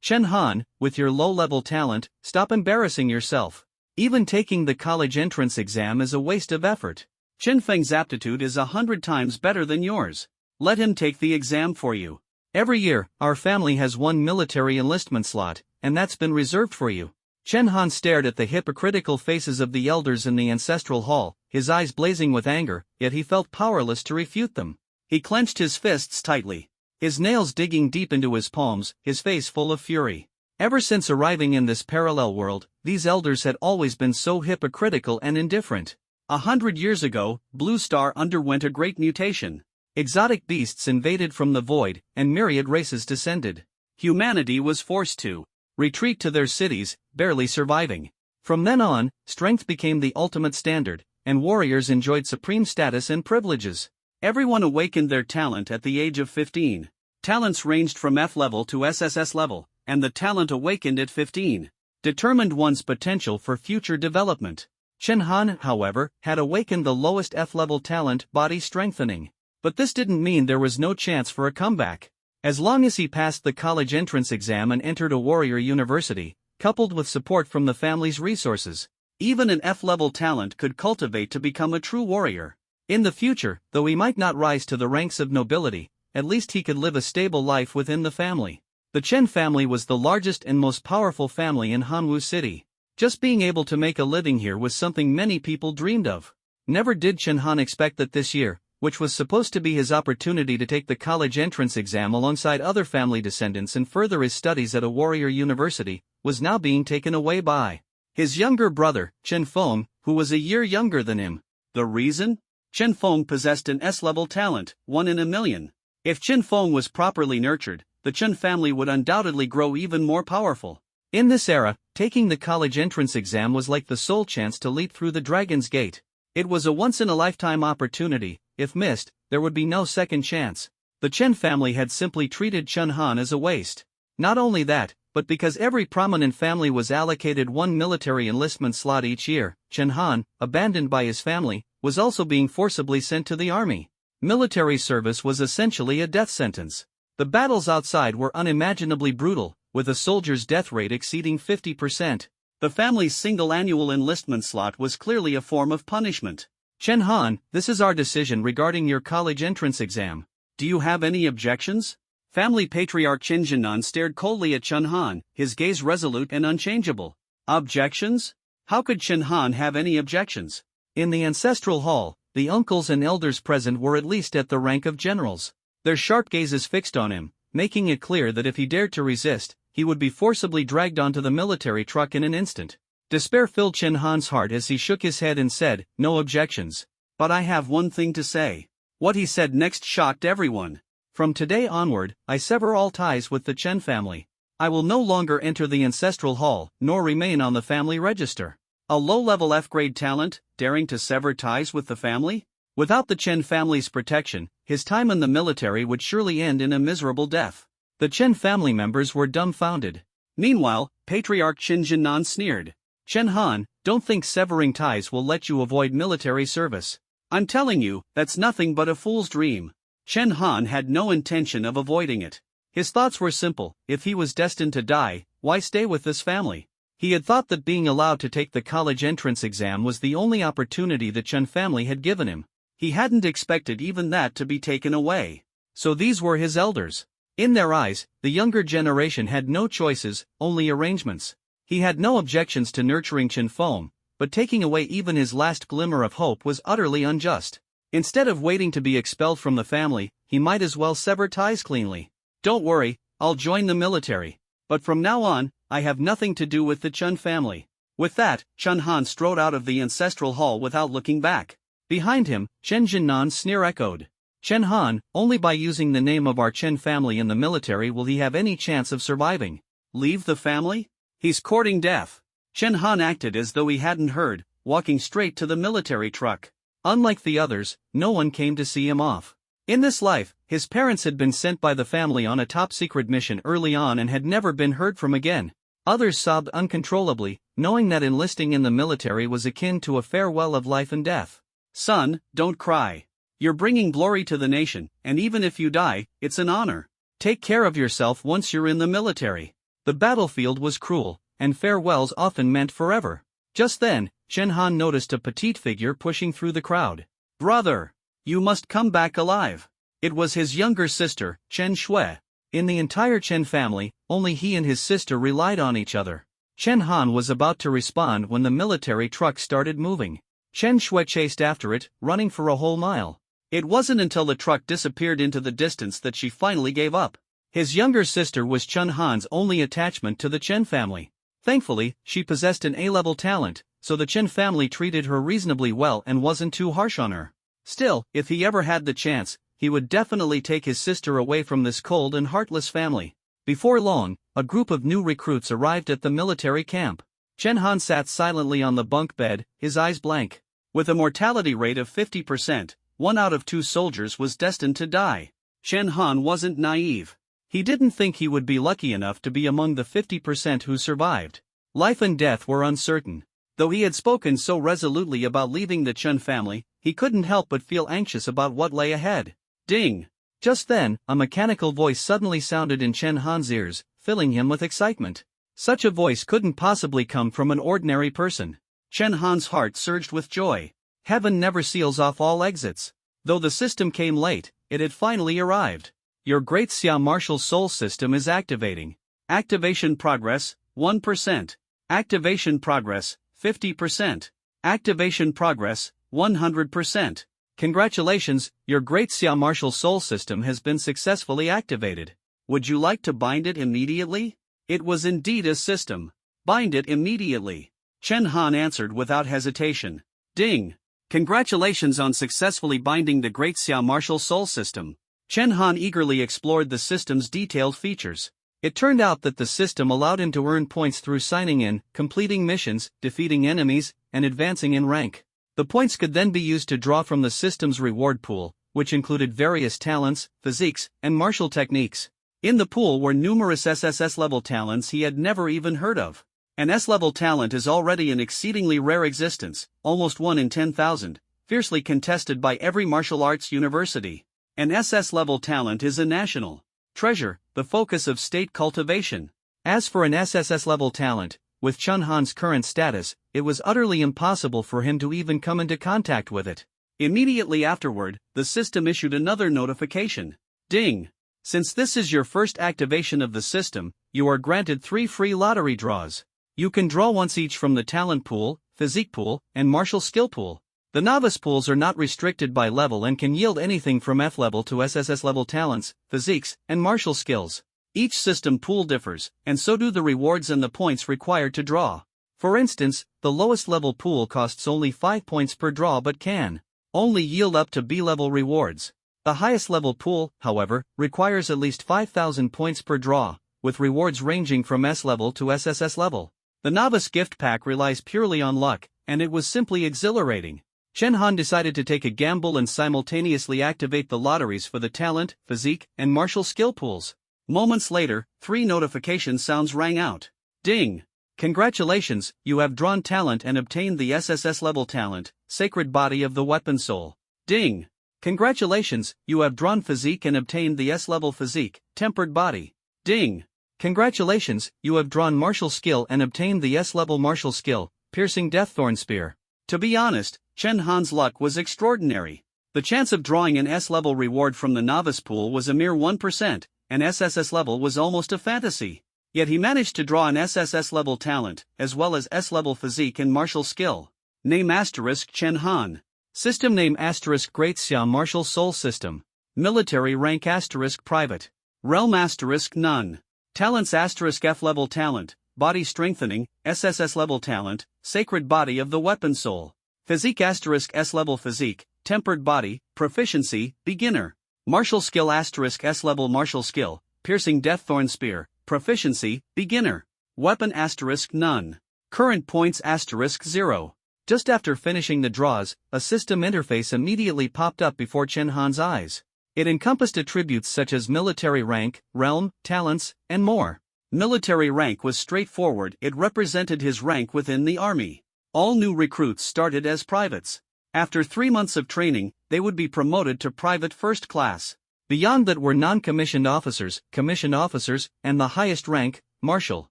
Chen Han, with your low-level talent, stop embarrassing yourself. Even taking the college entrance exam is a waste of effort. Chen Feng's aptitude is 100 times better than yours. Let him take the exam for you. Every year, our family has one military enlistment slot, and that's been reserved for you. Chen Han stared at the hypocritical faces of the elders in the ancestral hall, his eyes blazing with anger, yet he felt powerless to refute them. He clenched his fists tightly, his nails digging deep into his palms, his face full of fury. Ever since arriving in this parallel world, these elders had always been so hypocritical and indifferent. 100 years ago, Blue Star underwent a great mutation. Exotic beasts invaded from the void, and myriad races descended. Humanity was forced to retreat to their cities, barely surviving. From then on, strength became the ultimate standard, and warriors enjoyed supreme status and privileges. Everyone awakened their talent at the age of 15. Talents ranged from F-level to SSS-level, and the talent awakened at 15 determined one's potential for future development. Chen Han, however, had awakened the lowest F-level talent, body strengthening. But this didn't mean there was no chance for a comeback. As long as he passed the college entrance exam and entered a warrior university, coupled with support from the family's resources, even an F-level talent could cultivate to become a true warrior. In the future, though he might not rise to the ranks of nobility, at least he could live a stable life within the family. The Chen family was the largest and most powerful family in Hanwu City. Just being able to make a living here was something many people dreamed of. Never did Chen Han expect that this year, which was supposed to be his opportunity to take the college entrance exam alongside other family descendants and further his studies at a warrior university, was now being taken away by his younger brother, Chen Feng, who was a year younger than him. The reason? Chen Feng possessed an S-level talent, 1 in a million. If Chen Feng was properly nurtured, the Chen family would undoubtedly grow even more powerful. In this era, taking the college entrance exam was like the sole chance to leap through the Dragon's Gate. It was a once-in-a-lifetime opportunity. If missed, there would be no second chance. The Chen family had simply treated Chen Han as a waste. Not only that, but because every prominent family was allocated one military enlistment slot each year, Chen Han, abandoned by his family, was also being forcibly sent to the army. Military service was essentially a death sentence. The battles outside were unimaginably brutal, with a soldier's death rate exceeding 50%. The family's single annual enlistment slot was clearly a form of punishment. Chen Han, this is our decision regarding your college entrance exam. Do you have any objections? Family patriarch Chen Jinan stared coldly at Chen Han, his gaze resolute and unchangeable. Objections? How could Chen Han have any objections? In the ancestral hall, the uncles and elders present were at least at the rank of generals. Their sharp gazes fixed on him, making it clear that if he dared to resist, he would be forcibly dragged onto the military truck in an instant. Despair filled Chen Han's heart as he shook his head and said, "No objections. But I have one thing to say." What he said next shocked everyone. "From today onward, I sever all ties with the Chen family. I will no longer enter the ancestral hall, nor remain on the family register." A low-level F-grade talent, daring to sever ties with the family? Without the Chen family's protection, his time in the military would surely end in a miserable death. The Chen family members were dumbfounded. Meanwhile, Patriarch Chen Jinan sneered. "Chen Han, don't think severing ties will let you avoid military service. I'm telling you, that's nothing but a fool's dream." Chen Han had no intention of avoiding it. His thoughts were simple: if he was destined to die, why stay with this family? He had thought that being allowed to take the college entrance exam was the only opportunity the Chen family had given him. He hadn't expected even that to be taken away. So these were his elders. In their eyes, the younger generation had no choices, only arrangements. He had no objections to nurturing Chen Feng, but taking away even his last glimmer of hope was utterly unjust. Instead of waiting to be expelled from the family, he might as well sever ties cleanly. "Don't worry, I'll join the military. But from now on, I have nothing to do with the Chen family." With that, Chen Han strode out of the ancestral hall without looking back. Behind him, Chen Jinnan's sneer echoed. "Chen Han, only by using the name of our Chen family in the military will he have any chance of surviving. Leave the family? He's courting death." Chen Han acted as though he hadn't heard, walking straight to the military truck. Unlike the others, no one came to see him off. In this life, his parents had been sent by the family on a top-secret mission early on and had never been heard from again. Others sobbed uncontrollably, knowing that enlisting in the military was akin to a farewell of life and death. "Son, don't cry. You're bringing glory to the nation, and even if you die, it's an honor. Take care of yourself once you're in the military." The battlefield was cruel, and farewells often meant forever. Just then, Chen Han noticed a petite figure pushing through the crowd. "Brother! You must come back alive." It was his younger sister, Chen Shui. In the entire Chen family, only he and his sister relied on each other. Chen Han was about to respond when the military truck started moving. Chen Shui chased after it, running for a whole mile. It wasn't until the truck disappeared into the distance that she finally gave up. His younger sister was Chen Han's only attachment to the Chen family. Thankfully, she possessed an A-level talent, so the Chen family treated her reasonably well and wasn't too harsh on her. Still, if he ever had the chance, he would definitely take his sister away from this cold and heartless family. Before long, a group of new recruits arrived at the military camp. Chen Han sat silently on the bunk bed, his eyes blank. With a mortality rate of 50%, 1 out of 2 soldiers was destined to die. Chen Han wasn't naive. He didn't think he would be lucky enough to be among the 50% who survived. Life and death were uncertain. Though he had spoken so resolutely about leaving the Chen family, he couldn't help but feel anxious about what lay ahead. Ding! Just then, a mechanical voice suddenly sounded in Chen Han's ears, filling him with excitement. Such a voice couldn't possibly come from an ordinary person. Chen Han's heart surged with joy. Heaven never seals off all exits. Though the system came late, it had finally arrived. Your Great Xia Martial Soul System is activating. Activation progress, 1%. Activation progress, 50%. Activation progress, 100%. Congratulations, your Great Xia Martial Soul System has been successfully activated. Would you like to bind it immediately? It was indeed a system. Bind it immediately. Chen Han answered without hesitation. Ding! Congratulations on successfully binding the Great Xia Martial Soul System. Chen Han eagerly explored the system's detailed features. It turned out that the system allowed him to earn points through signing in, completing missions, defeating enemies, and advancing in rank. The points could then be used to draw from the system's reward pool, which included various talents, physiques, and martial techniques. In the pool were numerous SSS-level talents he had never even heard of. An S-level talent is already an exceedingly rare existence, almost 1 in 10,000, fiercely contested by every martial arts university. An SS-level talent is a national treasure, the focus of state cultivation. As for an SSS-level talent, with Chen Han's current status, it was utterly impossible for him to even come into contact with it. Immediately afterward, the system issued another notification. Ding! Since this is your first activation of the system, you are granted 3 free lottery draws. You can draw once each from the talent pool, physique pool, and martial skill pool. The novice pools are not restricted by level and can yield anything from F-level to SSS-level talents, physiques, and martial skills. Each system pool differs, and so do the rewards and the points required to draw. For instance, the lowest level pool costs only 5 points per draw but can only yield up to B-level rewards. The highest level pool, however, requires at least 5,000 points per draw, with rewards ranging from S-level to SSS level. The novice gift pack relies purely on luck, and it was simply exhilarating. Chen Han decided to take a gamble and simultaneously activate the lotteries for the talent, physique, and martial skill pools. Moments later, 3 notification sounds rang out. Ding! Congratulations, you have drawn talent and obtained the SSS-level talent, Sacred Body of the Weapon Soul. Ding! Congratulations, you have drawn physique and obtained the S-level physique, Tempered Body. Ding! Congratulations, you have drawn martial skill and obtained the S-level martial skill, Piercing Deaththorn Spear. To be honest, Chen Han's luck was extraordinary. The chance of drawing an S-level reward from the novice pool was a mere 1%, and SSS level was almost a fantasy. Yet he managed to draw an SSS level talent, as well as S-level physique and martial skill. Name * Chen Han. System name * Great Xia Martial Soul System. Military rank * Private. Realm * None. Talents * F-level talent, Body Strengthening, SSS level talent, Sacred Body of the Weapon Soul. Physique * S-level physique, Tempered Body, Proficiency, Beginner. Martial skill * S-level martial skill, Piercing Deaththorn Spear, Proficiency, Beginner. Weapon * None. Current points * 0. Just after finishing the draws, a system interface immediately popped up before Chen Han's eyes. It encompassed attributes such as military rank, realm, talents, and more. Military rank was straightforward, it represented his rank within the army. All new recruits started as privates. After 3 months of training, they would be promoted to private first class. Beyond that were non-commissioned officers, commissioned officers, and the highest rank, Marshal.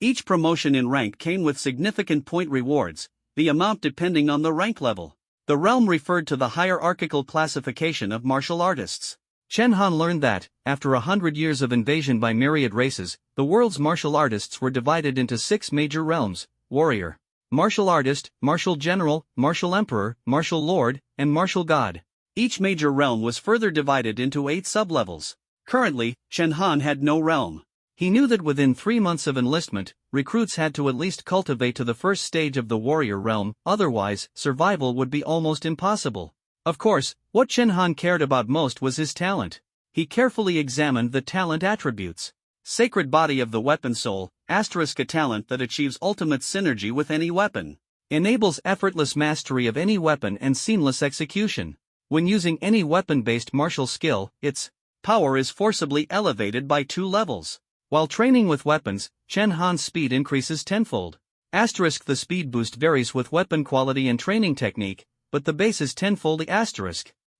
Each promotion in rank came with significant point rewards, the amount depending on the rank level. The realm referred to the hierarchical classification of martial artists. Chen Han learned that, after 100 years of invasion by myriad races, the world's martial artists were divided into 6 major realms: warrior, martial artist, martial general, martial emperor, martial lord, and martial god. Each major realm was further divided into 8 sublevels. Currently, Chen Han had no realm. He knew that within 3 months of enlistment, recruits had to at least cultivate to the first stage of the warrior realm, otherwise, survival would be almost impossible. Of course, what Chen Han cared about most was his talent. He carefully examined the talent attributes. Sacred Body of the Weapon Soul, *, a talent that achieves ultimate synergy with any weapon. Enables effortless mastery of any weapon and seamless execution. When using any weapon-based martial skill, its power is forcibly elevated by 2 levels. While training with weapons, Chen Han's speed increases tenfold. *, the speed boost varies with weapon quality and training technique, but the base is tenfold.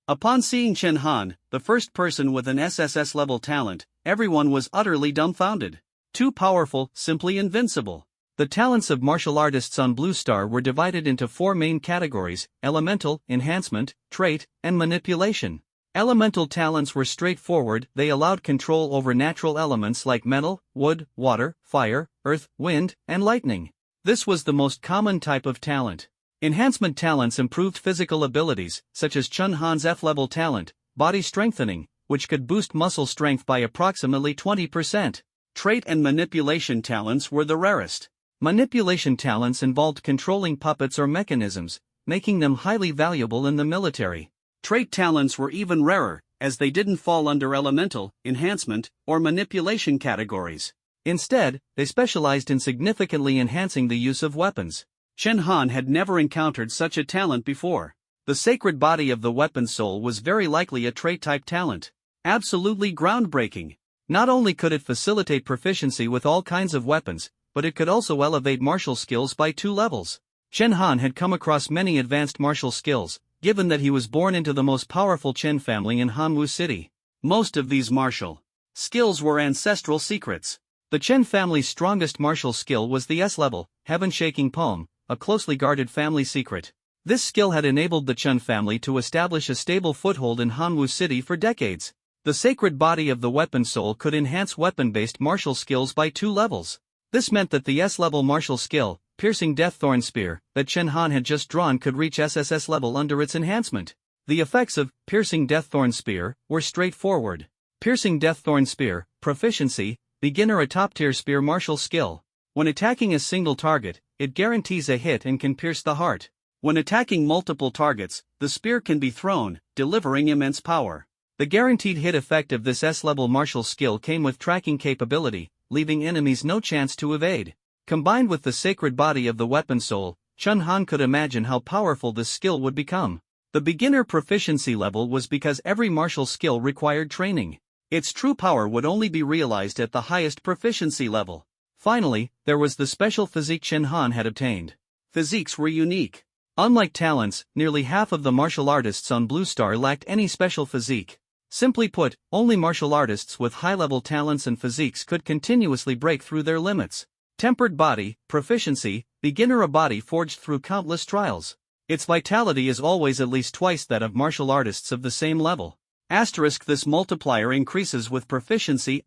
Upon seeing Chen Han, the first person with an SSS-level talent, everyone was utterly dumbfounded. Too powerful, simply invincible. The talents of martial artists on Blue Star were divided into 4 main categories: elemental, enhancement, trait, and manipulation. Elemental talents were straightforward. They allowed control over natural elements like metal, wood, water, fire, earth, wind, and lightning. This was the most common type of talent. Enhancement talents improved physical abilities, such as Chen Han's F-level talent, body strengthening, which could boost muscle strength by approximately 20%. Trait and manipulation talents were the rarest. Manipulation talents involved controlling puppets or mechanisms, making them highly valuable in the military. Trait talents were even rarer, as they didn't fall under elemental, enhancement, or manipulation categories. Instead, they specialized in significantly enhancing the use of weapons. Chen Han had never encountered such a talent before. The Sacred Body of the Weapon Soul was very likely a trait-type talent. Absolutely groundbreaking. Not only could it facilitate proficiency with all kinds of weapons, but it could also elevate martial skills by 2 levels. Chen Han had come across many advanced martial skills, given that he was born into the most powerful Chen family in Hanwu City. Most of these martial skills were ancestral secrets. The Chen family's strongest martial skill was the S-level, Heaven-Shaking Palm, a closely guarded family secret. This skill had enabled the Chen family to establish a stable foothold in Hanwu City for decades. The Sacred Body of the Weapon Soul could enhance weapon-based martial skills by 2 levels. This meant that the S-level martial skill, Piercing Deaththorn Spear, that Chen Han had just drawn could reach SSS level under its enhancement. The effects of Piercing Deaththorn Spear were straightforward. Piercing Deaththorn Spear, proficiency, beginner, a top-tier spear martial skill. When attacking a single target, it guarantees a hit and can pierce the heart. When attacking multiple targets, the spear can be thrown, delivering immense power. The guaranteed hit effect of this S-level martial skill came with tracking capability, leaving enemies no chance to evade. Combined with the Sacred Body of the Weapon Soul, Chen Han could imagine how powerful this skill would become. The beginner proficiency level was because every martial skill required training. Its true power would only be realized at the highest proficiency level. Finally, there was the special physique Chen Han had obtained. Physiques were unique. Unlike talents, nearly half of the martial artists on Blue Star lacked any special physique. Simply put, only martial artists with high-level talents and physiques could continuously break through their limits. Tempered body, proficiency, beginner, a body forged through countless trials. Its vitality is always at least twice that of martial artists of the same level. This multiplier increases with proficiency.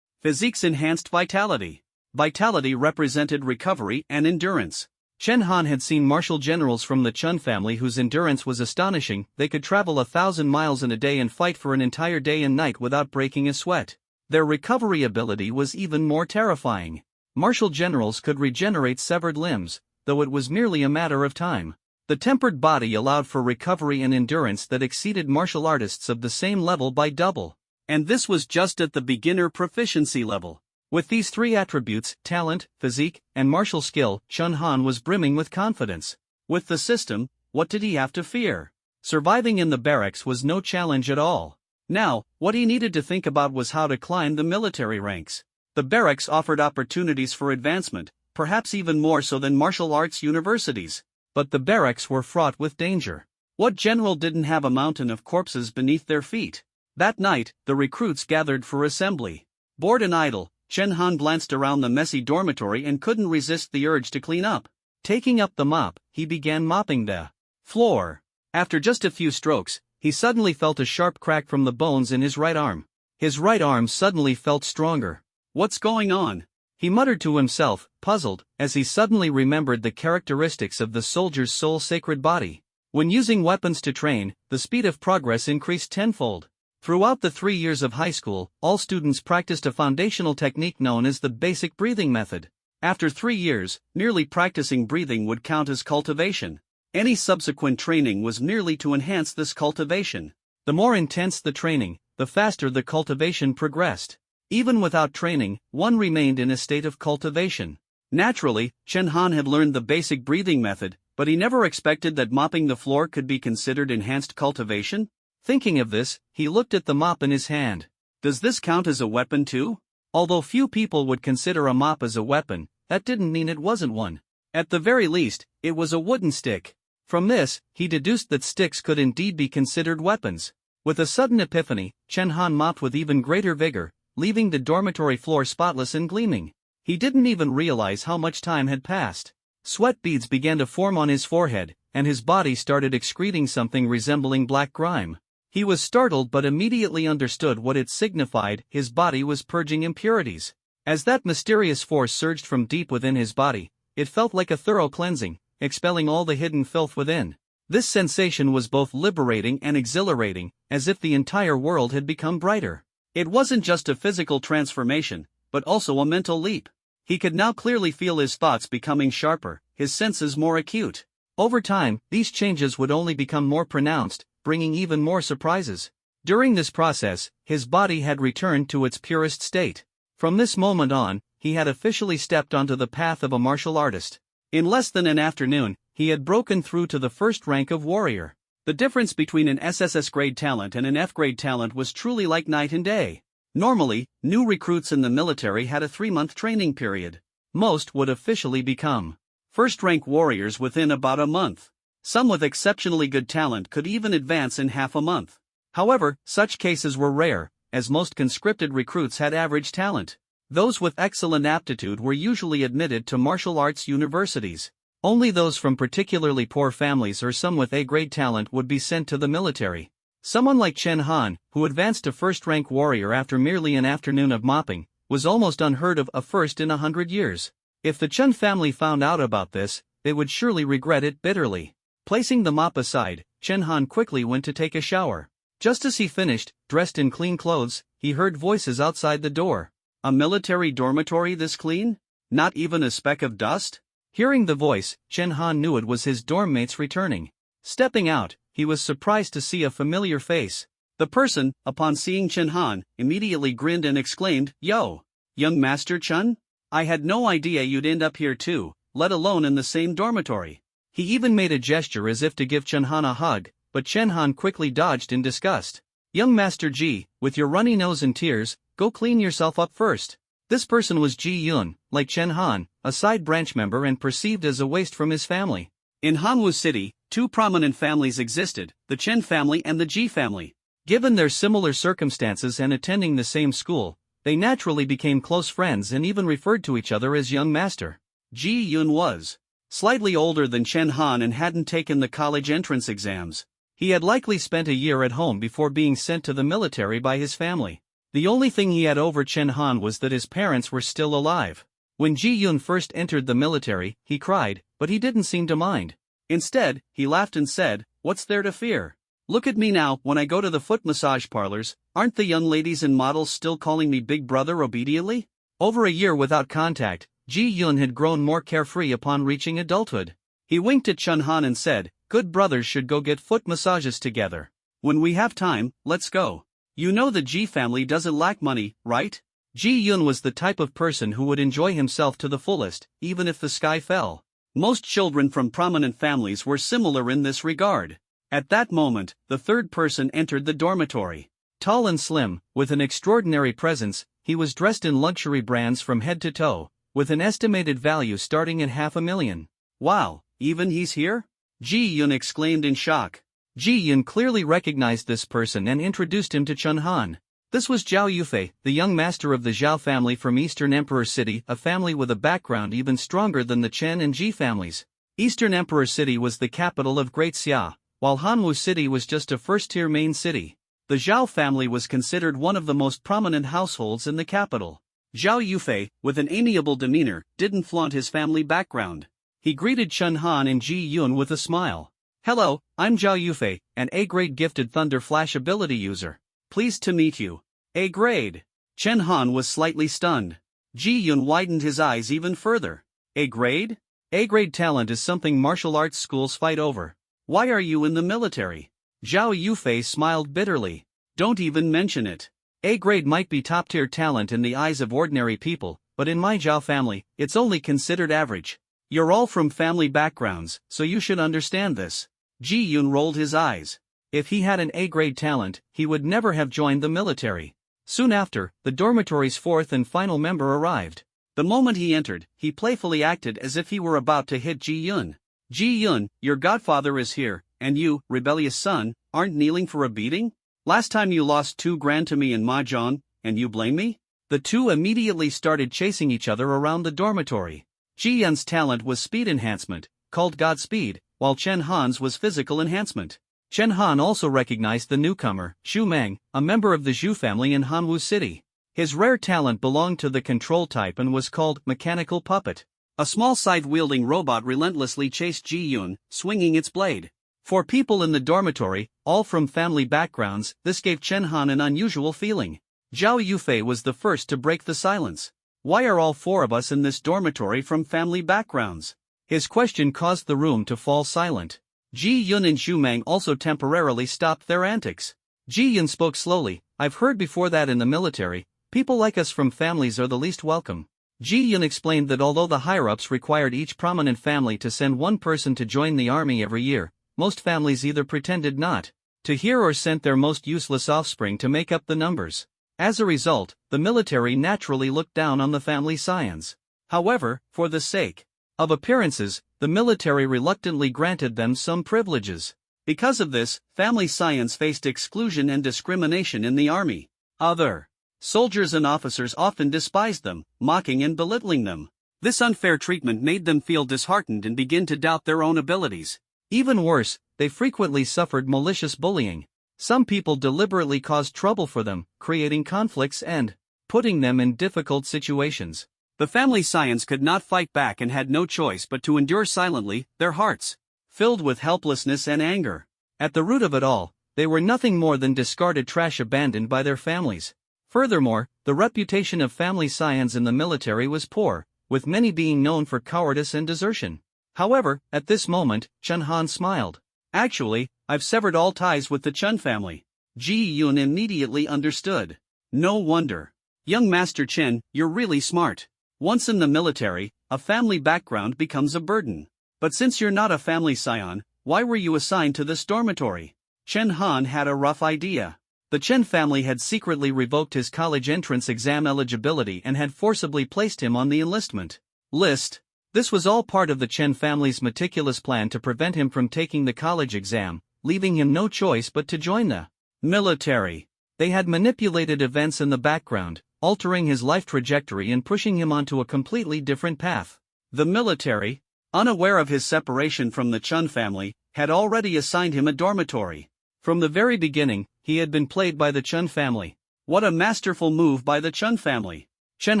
Physique's enhanced vitality. Vitality represented recovery and endurance. Chen Han had seen martial generals from the Chun family whose endurance was astonishing. They could travel 1,000 miles in a day and fight for an entire day and night without breaking a sweat. Their recovery ability was even more terrifying. Martial generals could regenerate severed limbs, though it was merely a matter of time. The tempered body allowed for recovery and endurance that exceeded martial artists of the same level by double. And this was just at the beginner proficiency level. With these 3 attributes, talent, physique, and martial skill, Chen Han was brimming with confidence. With the system, what did he have to fear? Surviving in the barracks was no challenge at all. Now, what he needed to think about was how to climb the military ranks. The barracks offered opportunities for advancement, perhaps even more so than martial arts universities. But the barracks were fraught with danger. What general didn't have a mountain of corpses beneath their feet? That night, the recruits gathered for assembly. Bored and idle, Chen Han glanced around the messy dormitory and couldn't resist the urge to clean up. Taking up the mop, he began mopping the floor. After just a few strokes, he suddenly felt a sharp crack from the bones in his right arm. His right arm suddenly felt stronger. What's going on? He muttered to himself, puzzled, as he suddenly remembered the characteristics of the soldier's soul-sacred body. When using weapons to train, the speed of progress increased tenfold. Throughout the 3 years of high school, all students practiced a foundational technique known as the basic breathing method. After 3 years, merely practicing breathing would count as cultivation. Any subsequent training was merely to enhance this cultivation. The more intense the training, the faster the cultivation progressed. Even without training, one remained in a state of cultivation. Naturally, Chen Han had learned the basic breathing method, but he never expected that mopping the floor could be considered enhanced cultivation. Thinking of this, he looked at the mop in his hand. Does this count as a weapon too? Although few people would consider a mop as a weapon, that didn't mean it wasn't one. At the very least, it was a wooden stick. From this, he deduced that sticks could indeed be considered weapons. With a sudden epiphany, Chen Han mopped with even greater vigor, leaving the dormitory floor spotless and gleaming. He didn't even realize how much time had passed. Sweat beads began to form on his forehead, and his body started excreting something resembling black grime. He was startled but immediately understood what it signified. His body was purging impurities. As that mysterious force surged from deep within his body, it felt like a thorough cleansing, expelling all the hidden filth within. This sensation was both liberating and exhilarating, as if the entire world had become brighter. It wasn't just a physical transformation, but also a mental leap. He could now clearly feel his thoughts becoming sharper, his senses more acute. Over time, these changes would only become more pronounced, bringing even more surprises. During this process, his body had returned to its purest state. From this moment on, he had officially stepped onto the path of a martial artist. In less than an afternoon, he had broken through to the first rank of warrior. The difference between an SSS grade talent and an F grade talent was truly like night and day. Normally, new recruits in the military had a 3-month training period. Most would officially become first-rank warriors within about a month. Some with exceptionally good talent could even advance in half a month. However, such cases were rare, as most conscripted recruits had average talent. Those with excellent aptitude were usually admitted to martial arts universities. Only those from particularly poor families or some with A-grade talent would be sent to the military. Someone like Chen Han, who advanced to first-rank warrior after merely an afternoon of mopping, was almost unheard of, a first in 100 years. If the Chen family found out about this, they would surely regret it bitterly. Placing the mop aside, Chen Han quickly went to take a shower. Just as he finished, dressed in clean clothes, he heard voices outside the door. A military dormitory this clean? Not even a speck of dust? Hearing the voice, Chen Han knew it was his dorm mates returning. Stepping out, he was surprised to see a familiar face. The person, upon seeing Chen Han, immediately grinned and exclaimed, "Yo! Young Master Chen? I had no idea you'd end up here too, let alone in the same dormitory." He even made a gesture as if to give Chen Han a hug, but Chen Han quickly dodged in disgust. "Young Master Ji, with your runny nose and tears, go clean yourself up first." This person was Ji Yun, like Chen Han, a side branch member and perceived as a waste from his family. In Hanwu City, two prominent families existed, the Chen family and the Ji family. Given their similar circumstances and attending the same school, they naturally became close friends and even referred to each other as young master. Ji Yun was slightly older than Chen Han and hadn't taken the college entrance exams. He had likely spent a year at home before being sent to the military by his family. The only thing he had over Chen Han was that his parents were still alive. When Ji Yun first entered the military, he cried, but he didn't seem to mind. Instead, he laughed and said, "What's there to fear? Look at me now, when I go to the foot massage parlors, aren't the young ladies and models still calling me big brother obediently?" Over a year without contact, Ji Yun had grown more carefree upon reaching adulthood. He winked at Chen Han and said, "Good brothers should go get foot massages together. When we have time, let's go. You know the Ji family doesn't lack money, right?" Ji Yun was the type of person who would enjoy himself to the fullest, even if the sky fell. Most children from prominent families were similar in this regard. At that moment, the third person entered the dormitory. Tall and slim, with an extraordinary presence, he was dressed in luxury brands from head to toe, with an estimated value starting at $500,000. "Wow, even he's here?" Ji Yun exclaimed in shock. Ji Yun clearly recognized this person and introduced him to Chen Han. This was Zhao Yufei, the young master of the Zhao family from Eastern Emperor City, a family with a background even stronger than the Chen and Ji families. Eastern Emperor City was the capital of Great Xia, while Hanwu City was just a first-tier main city. The Zhao family was considered one of the most prominent households in the capital. Zhao Yufei, with an amiable demeanor, didn't flaunt his family background. He greeted Chen Han and Ji Yun with a smile. "Hello, I'm Zhao Yufei, an A-grade gifted Thunder Flash ability user. Pleased to meet you." A-grade. Chen Han was slightly stunned. Ji Yun widened his eyes even further. A-grade? A-grade talent is something martial arts schools fight over. Why are you in the military? Zhao Yufei smiled bitterly. Don't even mention it. A-grade might be top-tier talent in the eyes of ordinary people, but in my Zhao family, it's only considered average. You're all from family backgrounds, so you should understand this. Ji Yun rolled his eyes. If he had an A-grade talent, he would never have joined the military. Soon after, the dormitory's fourth and final member arrived. The moment he entered, he playfully acted as if he were about to hit Ji Yun. "Ji Yun, your godfather is here, and you, rebellious son, aren't kneeling for a beating? Last time you lost 2 grand to me in Mahjong, and you blame me?" The two immediately started chasing each other around the dormitory. Ji Yun's talent was speed enhancement, called Godspeed, while Chen Han's was physical enhancement. Chen Han also recognized the newcomer, Xu Meng, a member of the Zhu family in Hanwu City. His rare talent belonged to the control type and was called Mechanical Puppet. A small scythe-wielding robot relentlessly chased Ji Yun, swinging its blade. For people in the dormitory, all from family backgrounds, this gave Chen Han an unusual feeling. Zhao Yufei was the first to break the silence. "Why are all 4 of us in this dormitory from family backgrounds?" His question caused the room to fall silent. Ji Yun and Xu Meng also temporarily stopped their antics. Ji Yun spoke slowly. "I've heard before that in the military, people like us from families are the least welcome." Ji Yun explained that although the higher-ups required each prominent family to send one person to join the army every year, most families either pretended not to hear or sent their most useless offspring to make up the numbers. As a result, the military naturally looked down on the family scions. However, for the sake of appearances, the military reluctantly granted them some privileges. Because of this, family scions faced exclusion and discrimination in the army. Other soldiers and officers often despised them, mocking and belittling them. This unfair treatment made them feel disheartened and begin to doubt their own abilities. Even worse, they frequently suffered malicious bullying. Some people deliberately caused trouble for them, creating conflicts and putting them in difficult situations. The family scions could not fight back and had no choice but to endure silently, their hearts filled with helplessness and anger. At the root of it all, they were nothing more than discarded trash abandoned by their families. Furthermore, the reputation of family scions in the military was poor, with many being known for cowardice and desertion. However, at this moment, Chen Han smiled. "Actually, I've severed all ties with the Chen family." Ji Yun immediately understood. "No wonder. Young Master Chen, you're really smart. Once in the military, a family background becomes a burden. But since you're not a family scion, why were you assigned to this dormitory?" Chen Han had a rough idea. The Chen family had secretly revoked his college entrance exam eligibility and had forcibly placed him on the enlistment list. This was all part of the Chen family's meticulous plan to prevent him from taking the college exam, leaving him no choice but to join the military. They had manipulated events in the background, altering his life trajectory and pushing him onto a completely different path. The military, unaware of his separation from the Chen family, had already assigned him a dormitory. From the very beginning, he had been played by the Chen family. What a masterful move by the Chen family! Chen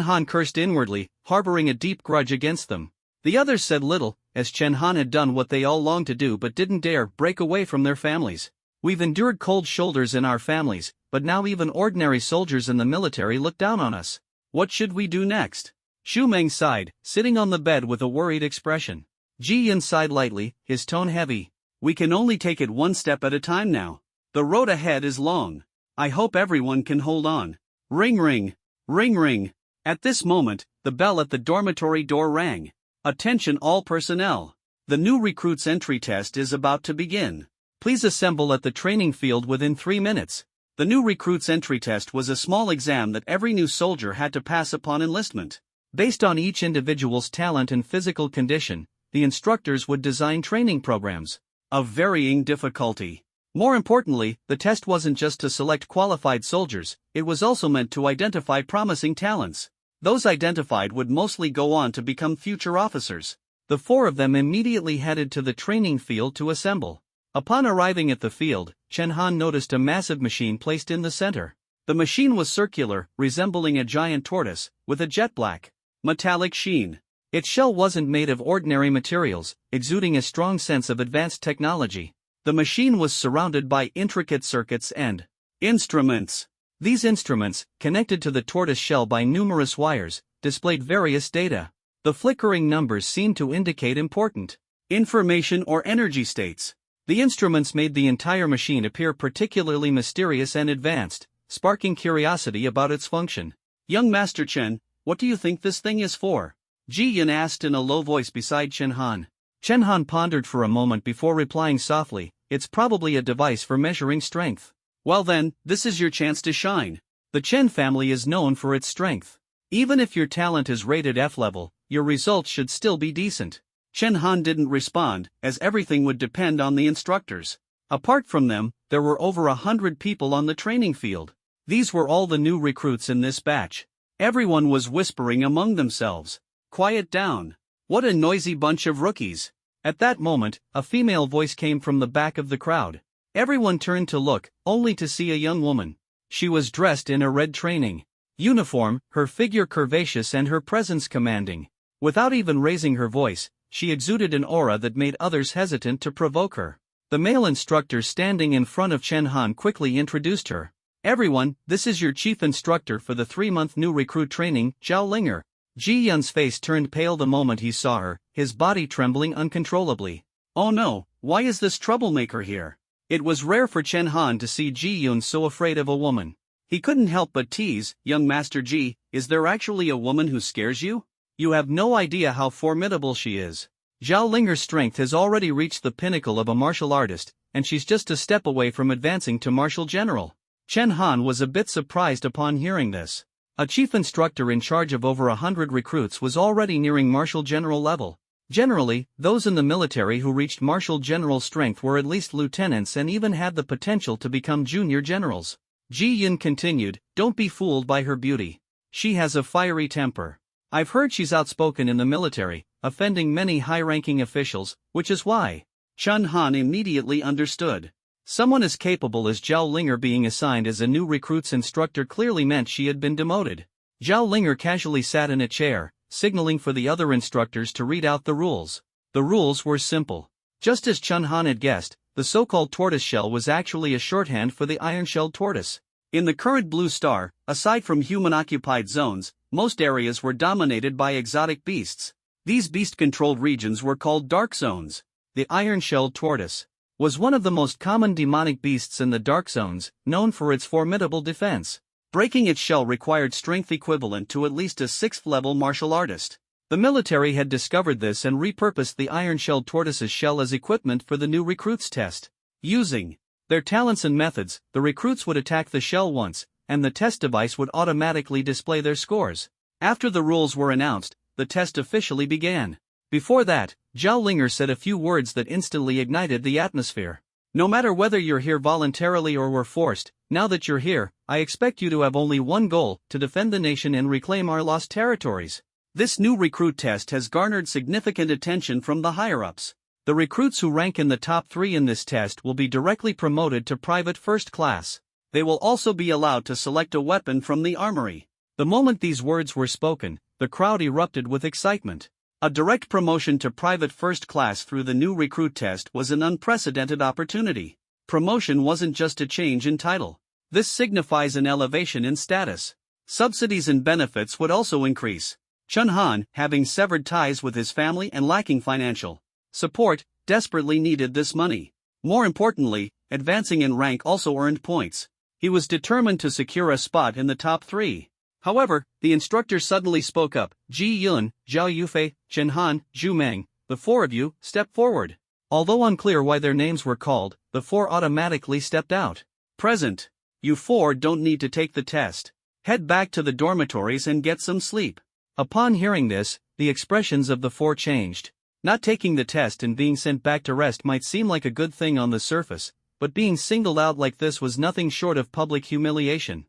Han cursed inwardly, harboring a deep grudge against them. The others said little, as Chen Han had done what they all longed to do but didn't dare break away from their families. "We've endured cold shoulders in our families, but now even ordinary soldiers in the military look down on us. What should we do next?" Xu Meng sighed, sitting on the bed with a worried expression. Ji Yun sighed lightly, his tone heavy. "We can only take it one step at a time now. The road ahead is long. I hope everyone can hold on." Ring ring, ring ring. At this moment, the bell at the dormitory door rang. "Attention all personnel. The new recruit's entry test is about to begin. Please assemble at the training field within 3 minutes." The new recruit's entry test was a small exam that every new soldier had to pass upon enlistment. Based on each individual's talent and physical condition, the instructors would design training programs of varying difficulty. More importantly, the test wasn't just to select qualified soldiers, it was also meant to identify promising talents. Those identified would mostly go on to become future officers. The 4 of them immediately headed to the training field to assemble. Upon arriving at the field, Chen Han noticed a massive machine placed in the center. The machine was circular, resembling a giant tortoise, with a jet black, metallic sheen. Its shell wasn't made of ordinary materials, exuding a strong sense of advanced technology. The machine was surrounded by intricate circuits and instruments. These instruments, connected to the tortoise shell by numerous wires, displayed various data. The flickering numbers seemed to indicate important information or energy states. The instruments made the entire machine appear particularly mysterious and advanced, sparking curiosity about its function. "Young Master Chen, what do you think this thing is for?" Ji Yun asked in a low voice beside Chen Han. Chen Han pondered for a moment before replying softly, "It's probably a device for measuring strength." "Well then, this is your chance to shine. The Chen family is known for its strength. Even if your talent is rated F level, your results should still be decent." Chen Han didn't respond, as everything would depend on the instructors. Apart from them, there were over 100 people on the training field. These were all the new recruits in this batch. Everyone was whispering among themselves. "Quiet down. What a noisy bunch of rookies." At that moment, a female voice came from the back of the crowd. Everyone turned to look, only to see a young woman. She was dressed in a red training uniform, her figure curvaceous and her presence commanding. Without even raising her voice, she exuded an aura that made others hesitant to provoke her. The male instructor standing in front of Chen Han quickly introduced her. "Everyone, this is your chief instructor for the 3-month new recruit training, Zhao Linger." Ji Yun's face turned pale the moment he saw her, his body trembling uncontrollably. "Oh no, why is this troublemaker here?" It was rare for Chen Han to see Ji Yun so afraid of a woman. He couldn't help but tease, "Young Master Ji, is there actually a woman who scares you? You have no idea how formidable she is. Zhao Linger's strength has already reached the pinnacle of a martial artist, and she's just a step away from advancing to martial general." Chen Han was a bit surprised upon hearing this. A chief instructor in charge of over 100 recruits was already nearing martial general level. Generally, those in the military who reached martial general strength were at least lieutenants and even had the potential to become junior generals. Ji Yun continued, "Don't be fooled by her beauty. She has a fiery temper. I've heard she's outspoken in the military, offending many high-ranking officials, which is why." Chen Han immediately understood. Someone as capable as Zhao Linger being assigned as a new recruit's instructor clearly meant she had been demoted. Zhao Linger casually sat in a chair, signaling for the other instructors to read out the rules. The rules were simple. Just as Chen Han had guessed, the so-called tortoise shell was actually a shorthand for the iron-shelled tortoise. In the current blue star, aside from human-occupied zones, most areas were dominated by exotic beasts. These beast-controlled regions were called dark zones. The iron-shelled tortoise was one of the most common demonic beasts in the dark zones, known for its formidable defense. Breaking its shell required strength equivalent to at least a 6th-level martial artist. The military had discovered this and repurposed the iron-shelled tortoise's shell as equipment for the new recruits test. Using their talents and methods, the recruits would attack the shell once, and the test device would automatically display their scores. After the rules were announced, the test officially began. Before that, Zhao Linger said a few words that instantly ignited the atmosphere. "No matter whether you're here voluntarily or were forced, now that you're here, I expect you to have only one goal, to defend the nation and reclaim our lost territories." This new recruit test has garnered significant attention from the higher-ups. The recruits who rank in the top 3 in this test will be directly promoted to private first class. They will also be allowed to select a weapon from the armory. The moment these words were spoken, the crowd erupted with excitement. A direct promotion to private first class through the new recruit test was an unprecedented opportunity. Promotion wasn't just a change in title. This signifies an elevation in status. Subsidies and benefits would also increase. Chen Han, having severed ties with his family and lacking financial support, desperately needed this money. More importantly, advancing in rank also earned points. He was determined to secure a spot in the top 3. However, the instructor suddenly spoke up. "Ji Yun, Zhao Yufei, Chen Han, Zhu Meng, the 4 of you, step forward." Although unclear why their names were called, the 4 automatically stepped out. "Present. You 4 don't need to take the test. Head back to the dormitories and get some sleep." Upon hearing this, the expressions of the 4 changed. Not taking the test and being sent back to rest might seem like a good thing on the surface, but being singled out like this was nothing short of public humiliation.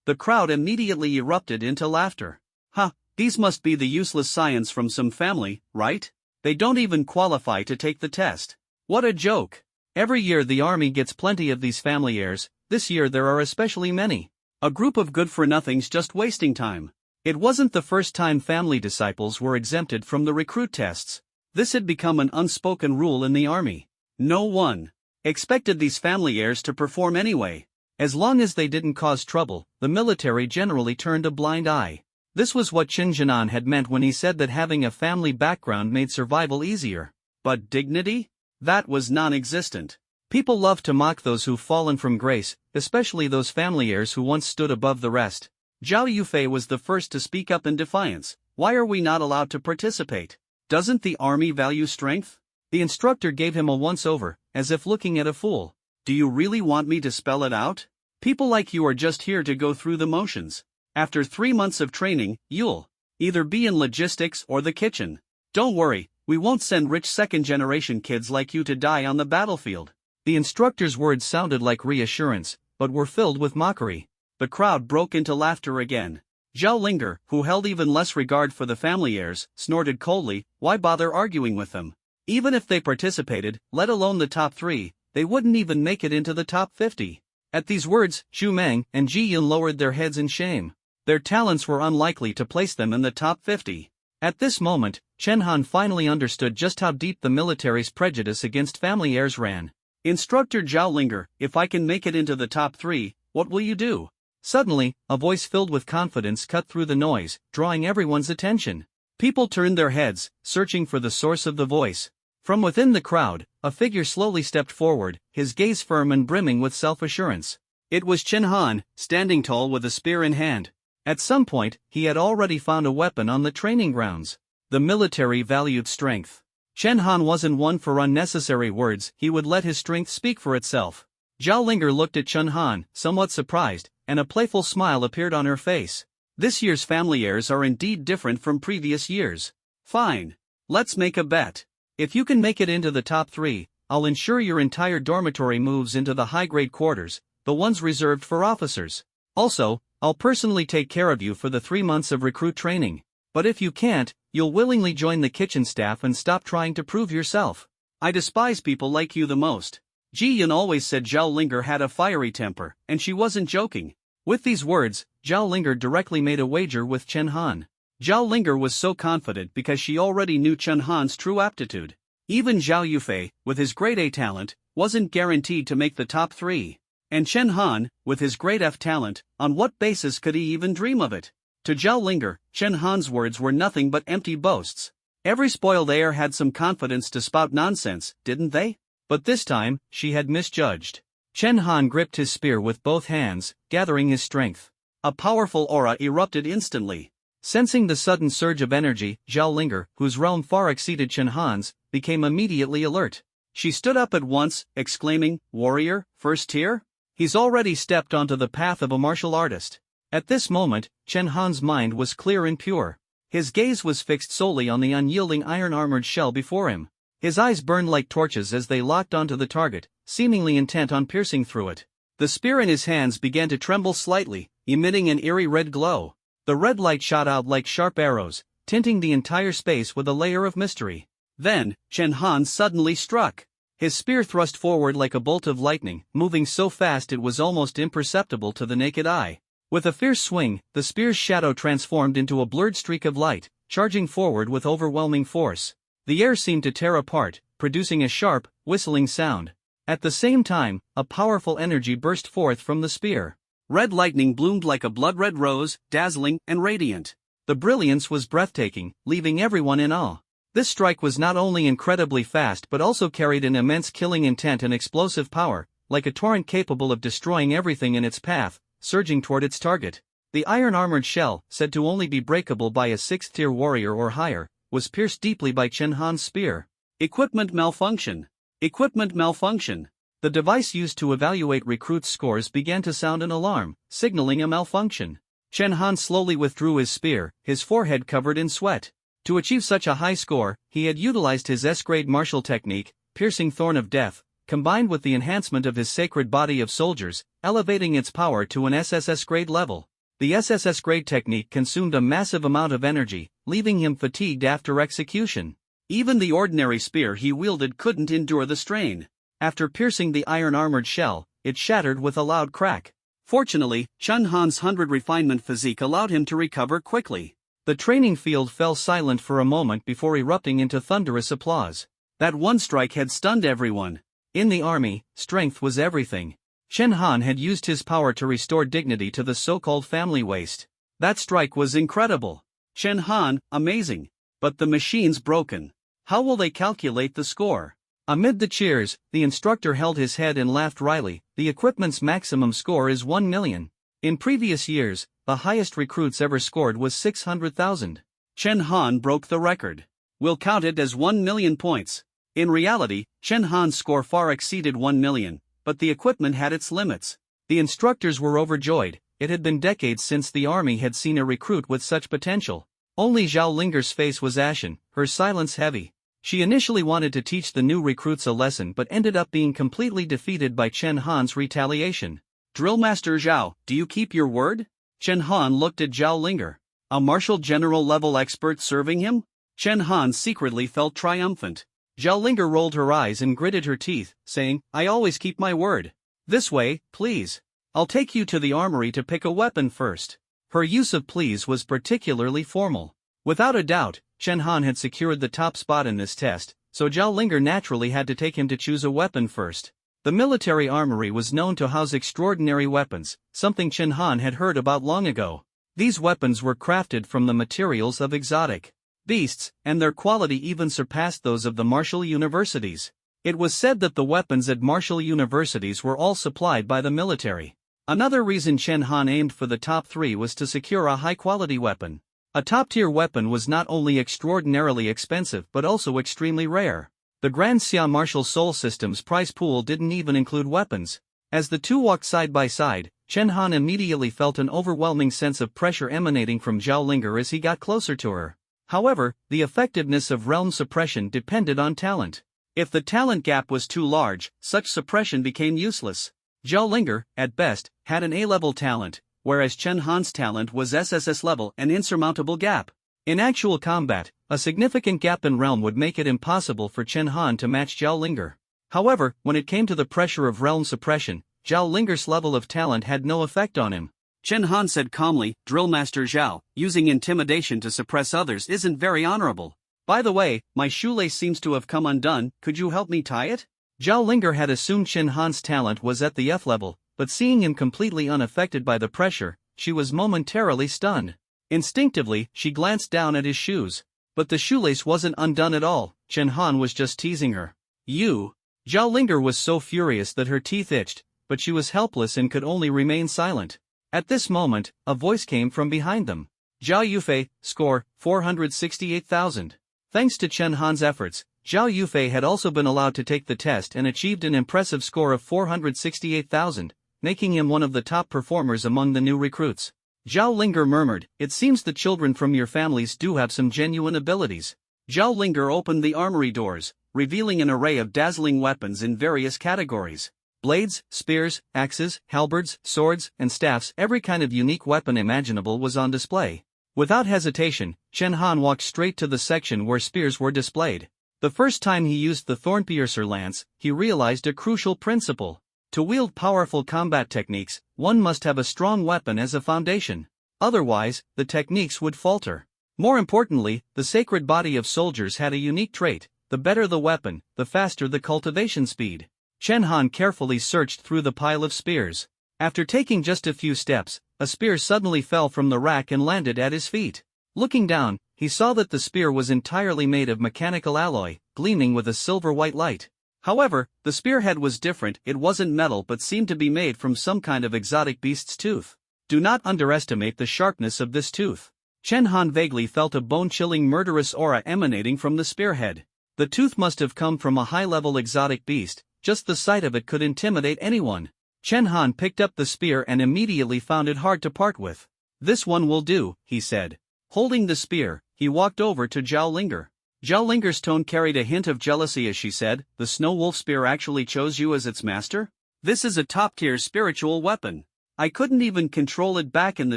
The crowd immediately erupted into laughter. "Ha, these must be the useless scions from some family, right? They don't even qualify to take the test. What a joke! Every year the army gets plenty of these family heirs, this year there are especially many. A group of good-for-nothings just wasting time." It wasn't the first time family disciples were exempted from the recruit tests. This had become an unspoken rule in the army. No one expected these family heirs to perform anyway. As long as they didn't cause trouble, the military generally turned a blind eye. This was what Qin Jinan had meant when he said that having a family background made survival easier. But dignity? That was non-existent. People love to mock those who've fallen from grace, especially those family heirs who once stood above the rest. Zhao Yufei was the first to speak up in defiance. "Why are we not allowed to participate? Doesn't the army value strength?" The instructor gave him a once-over, as if looking at a fool. "Do you really want me to spell it out? People like you are just here to go through the motions. After 3 months of training, you'll either be in logistics or the kitchen. Don't worry, we won't send rich second-generation kids like you to die on the battlefield." The instructor's words sounded like reassurance, but were filled with mockery. The crowd broke into laughter again. Zhao Linger, who held even less regard for the family heirs, snorted coldly, "Why bother arguing with them? Even if they participated, let alone the top 3, they wouldn't even make it into the top 50. At these words, Xu Meng and Ji Yun lowered their heads in shame. Their talents were unlikely to place them in the top 50. At this moment, Chen Han finally understood just how deep the military's prejudice against family heirs ran. "Instructor Zhao Linger, if I can make it into the top 3, what will you do?" Suddenly, a voice filled with confidence cut through the noise, drawing everyone's attention. People turned their heads, searching for the source of the voice. From within the crowd, a figure slowly stepped forward, his gaze firm and brimming with self-assurance. It was Chen Han, standing tall with a spear in hand. At some point, he had already found a weapon on the training grounds. The military valued strength. Chen Han wasn't one for unnecessary words, he would let his strength speak for itself. Zhao Linger looked at Chen Han, somewhat surprised, and a playful smile appeared on her face. "This year's family heirs are indeed different from previous years. Fine. Let's make a bet. If you can make it into the top 3, I'll ensure your entire dormitory moves into the high-grade quarters, the ones reserved for officers. Also, I'll personally take care of you for the 3 months of recruit training. But if you can't, you'll willingly join the kitchen staff and stop trying to prove yourself. I despise people like you the most." Ji Yun always said Zhao Linger had a fiery temper, and she wasn't joking. With these words, Zhao Linger directly made a wager with Chen Han. Zhao Linger was so confident because she already knew Chen Han's true aptitude. Even Zhao Yufei, with his grade A talent, wasn't guaranteed to make the top 3. And Chen Han, with his grade F talent, on what basis could he even dream of it? To Zhao Linger, Chen Han's words were nothing but empty boasts. Every spoiled heir had some confidence to spout nonsense, didn't they? But this time, she had misjudged. Chen Han gripped his spear with both hands, gathering his strength. A powerful aura erupted instantly. Sensing the sudden surge of energy, Zhao Linger, whose realm far exceeded Chen Han's, became immediately alert. She stood up at once, exclaiming, "Warrior, first tier? He's already stepped onto the path of a martial artist." At this moment, Chen Han's mind was clear and pure. His gaze was fixed solely on the unyielding iron-armored shell before him. His eyes burned like torches as they locked onto the target, seemingly intent on piercing through it. The spear in his hands began to tremble slightly, emitting an eerie red glow. The red light shot out like sharp arrows, tinting the entire space with a layer of mystery. Then, Chen Han suddenly struck. His spear thrust forward like a bolt of lightning, moving so fast it was almost imperceptible to the naked eye. With a fierce swing, the spear's shadow transformed into a blurred streak of light, charging forward with overwhelming force. The air seemed to tear apart, producing a sharp, whistling sound. At the same time, a powerful energy burst forth from the spear. Red lightning bloomed like a blood-red rose, dazzling and radiant. The brilliance was breathtaking, leaving everyone in awe. This strike was not only incredibly fast but also carried an immense killing intent and explosive power, like a torrent capable of destroying everything in its path, surging toward its target. The iron-armored shell, said to only be breakable by a 6th-tier warrior or higher, was pierced deeply by Chen Han's spear. Equipment malfunction. Equipment malfunction. The device used to evaluate recruits' scores began to sound an alarm, signaling a malfunction. Chen Han slowly withdrew his spear, his forehead covered in sweat. To achieve such a high score, he had utilized his S-grade martial technique, Piercing Thorn of Death, combined with the enhancement of his sacred body of soldiers, elevating its power to an SSS grade level. The SSS grade technique consumed a massive amount of energy, leaving him fatigued after execution. Even the ordinary spear he wielded couldn't endure the strain. After piercing the iron-armored shell, it shattered with a loud crack. Fortunately, Chen Han's 100 refinement physique allowed him to recover quickly. The training field fell silent for a moment before erupting into thunderous applause. That one strike had stunned everyone. In the army, strength was everything. Chen Han had used his power to restore dignity to the so-called family waste. That strike was incredible. Chen Han, amazing. But the machine's broken. How will they calculate the score? Amid the cheers, the instructor held his head and laughed wryly. The equipment's maximum score is 1 million. In previous years, the highest recruits ever scored was 600,000. Chen Han broke the record. We'll count it as 1 million points. In reality, Chen Han's score far exceeded 1 million, but the equipment had its limits. The instructors were overjoyed. It had been decades since the army had seen a recruit with such potential. Only Zhao Linger's face was ashen, her silence heavy. She initially wanted to teach the new recruits a lesson but ended up being completely defeated by Chen Han's retaliation. Drillmaster Zhao, do you keep your word? Chen Han looked at Zhao Linger. A martial general level expert serving him? Chen Han secretly felt triumphant. Zhao Linger rolled her eyes and gritted her teeth, saying, I always keep my word. This way, please. I'll take you to the armory to pick a weapon first. Her use of please was particularly formal. Without a doubt, Chen Han had secured the top spot in this test, so Zhao Linger naturally had to take him to choose a weapon first. The military armory was known to house extraordinary weapons, something Chen Han had heard about long ago. These weapons were crafted from the materials of exotic beasts, and their quality even surpassed those of the martial universities. It was said that the weapons at martial universities were all supplied by the military. Another reason Chen Han aimed for the top 3 was to secure a high-quality weapon. A top-tier weapon was not only extraordinarily expensive but also extremely rare. The Grand Xia Martial Soul System's prize pool didn't even include weapons. As the two walked side by side, Chen Han immediately felt an overwhelming sense of pressure emanating from Zhao Linger as he got closer to her. However, the effectiveness of realm suppression depended on talent. If the talent gap was too large, such suppression became useless. Zhao Linger, at best, had an A-level talent, whereas Chen Han's talent was SSS-level, an insurmountable gap. In actual combat, a significant gap in realm would make it impossible for Chen Han to match Zhao Linger. However, when it came to the pressure of realm suppression, Zhao Linger's level of talent had no effect on him. Chen Han said calmly, Drillmaster Zhao, using intimidation to suppress others isn't very honorable. By the way, my shoelace seems to have come undone, could you help me tie it? Zhao Linger had assumed Chen Han's talent was at the F level, but seeing him completely unaffected by the pressure, she was momentarily stunned. Instinctively, she glanced down at his shoes. But the shoelace wasn't undone at all. Chen Han was just teasing her. You? Zhao Linger was so furious that her teeth itched, but she was helpless and could only remain silent. At this moment, a voice came from behind them. Zhao Yufei, score, 468,000. Thanks to Chen Han's efforts, Zhao Yufei had also been allowed to take the test and achieved an impressive score of 468,000, making him one of the top performers among the new recruits. Zhao Linger murmured, it seems the children from your families do have some genuine abilities. Zhao Linger opened the armory doors, revealing an array of dazzling weapons in various categories. Blades, spears, axes, halberds, swords, and staffs, every kind of unique weapon imaginable was on display. Without hesitation, Chen Han walked straight to the section where spears were displayed. The first time he used the Thornpiercer lance, he realized a crucial principle. To wield powerful combat techniques, one must have a strong weapon as a foundation. Otherwise, the techniques would falter. More importantly, the sacred body of soldiers had a unique trait: the better the weapon, the faster the cultivation speed. Chen Han carefully searched through the pile of spears. After taking just a few steps, a spear suddenly fell from the rack and landed at his feet. Looking down, he saw that the spear was entirely made of mechanical alloy, gleaming with a silver-white light. However, the spearhead was different. It wasn't metal but seemed to be made from some kind of exotic beast's tooth. Do not underestimate the sharpness of this tooth. Chen Han vaguely felt a bone-chilling murderous aura emanating from the spearhead. The tooth must have come from a high-level exotic beast. Just the sight of it could intimidate anyone. Chen Han picked up the spear and immediately found it hard to part with. This one will do, he said. Holding the spear, he walked over to Zhao Linger. Zhao Linger's tone carried a hint of jealousy as she said, "The Snow Wolf Spear actually chose you as its master? This is a top-tier spiritual weapon. I couldn't even control it back in the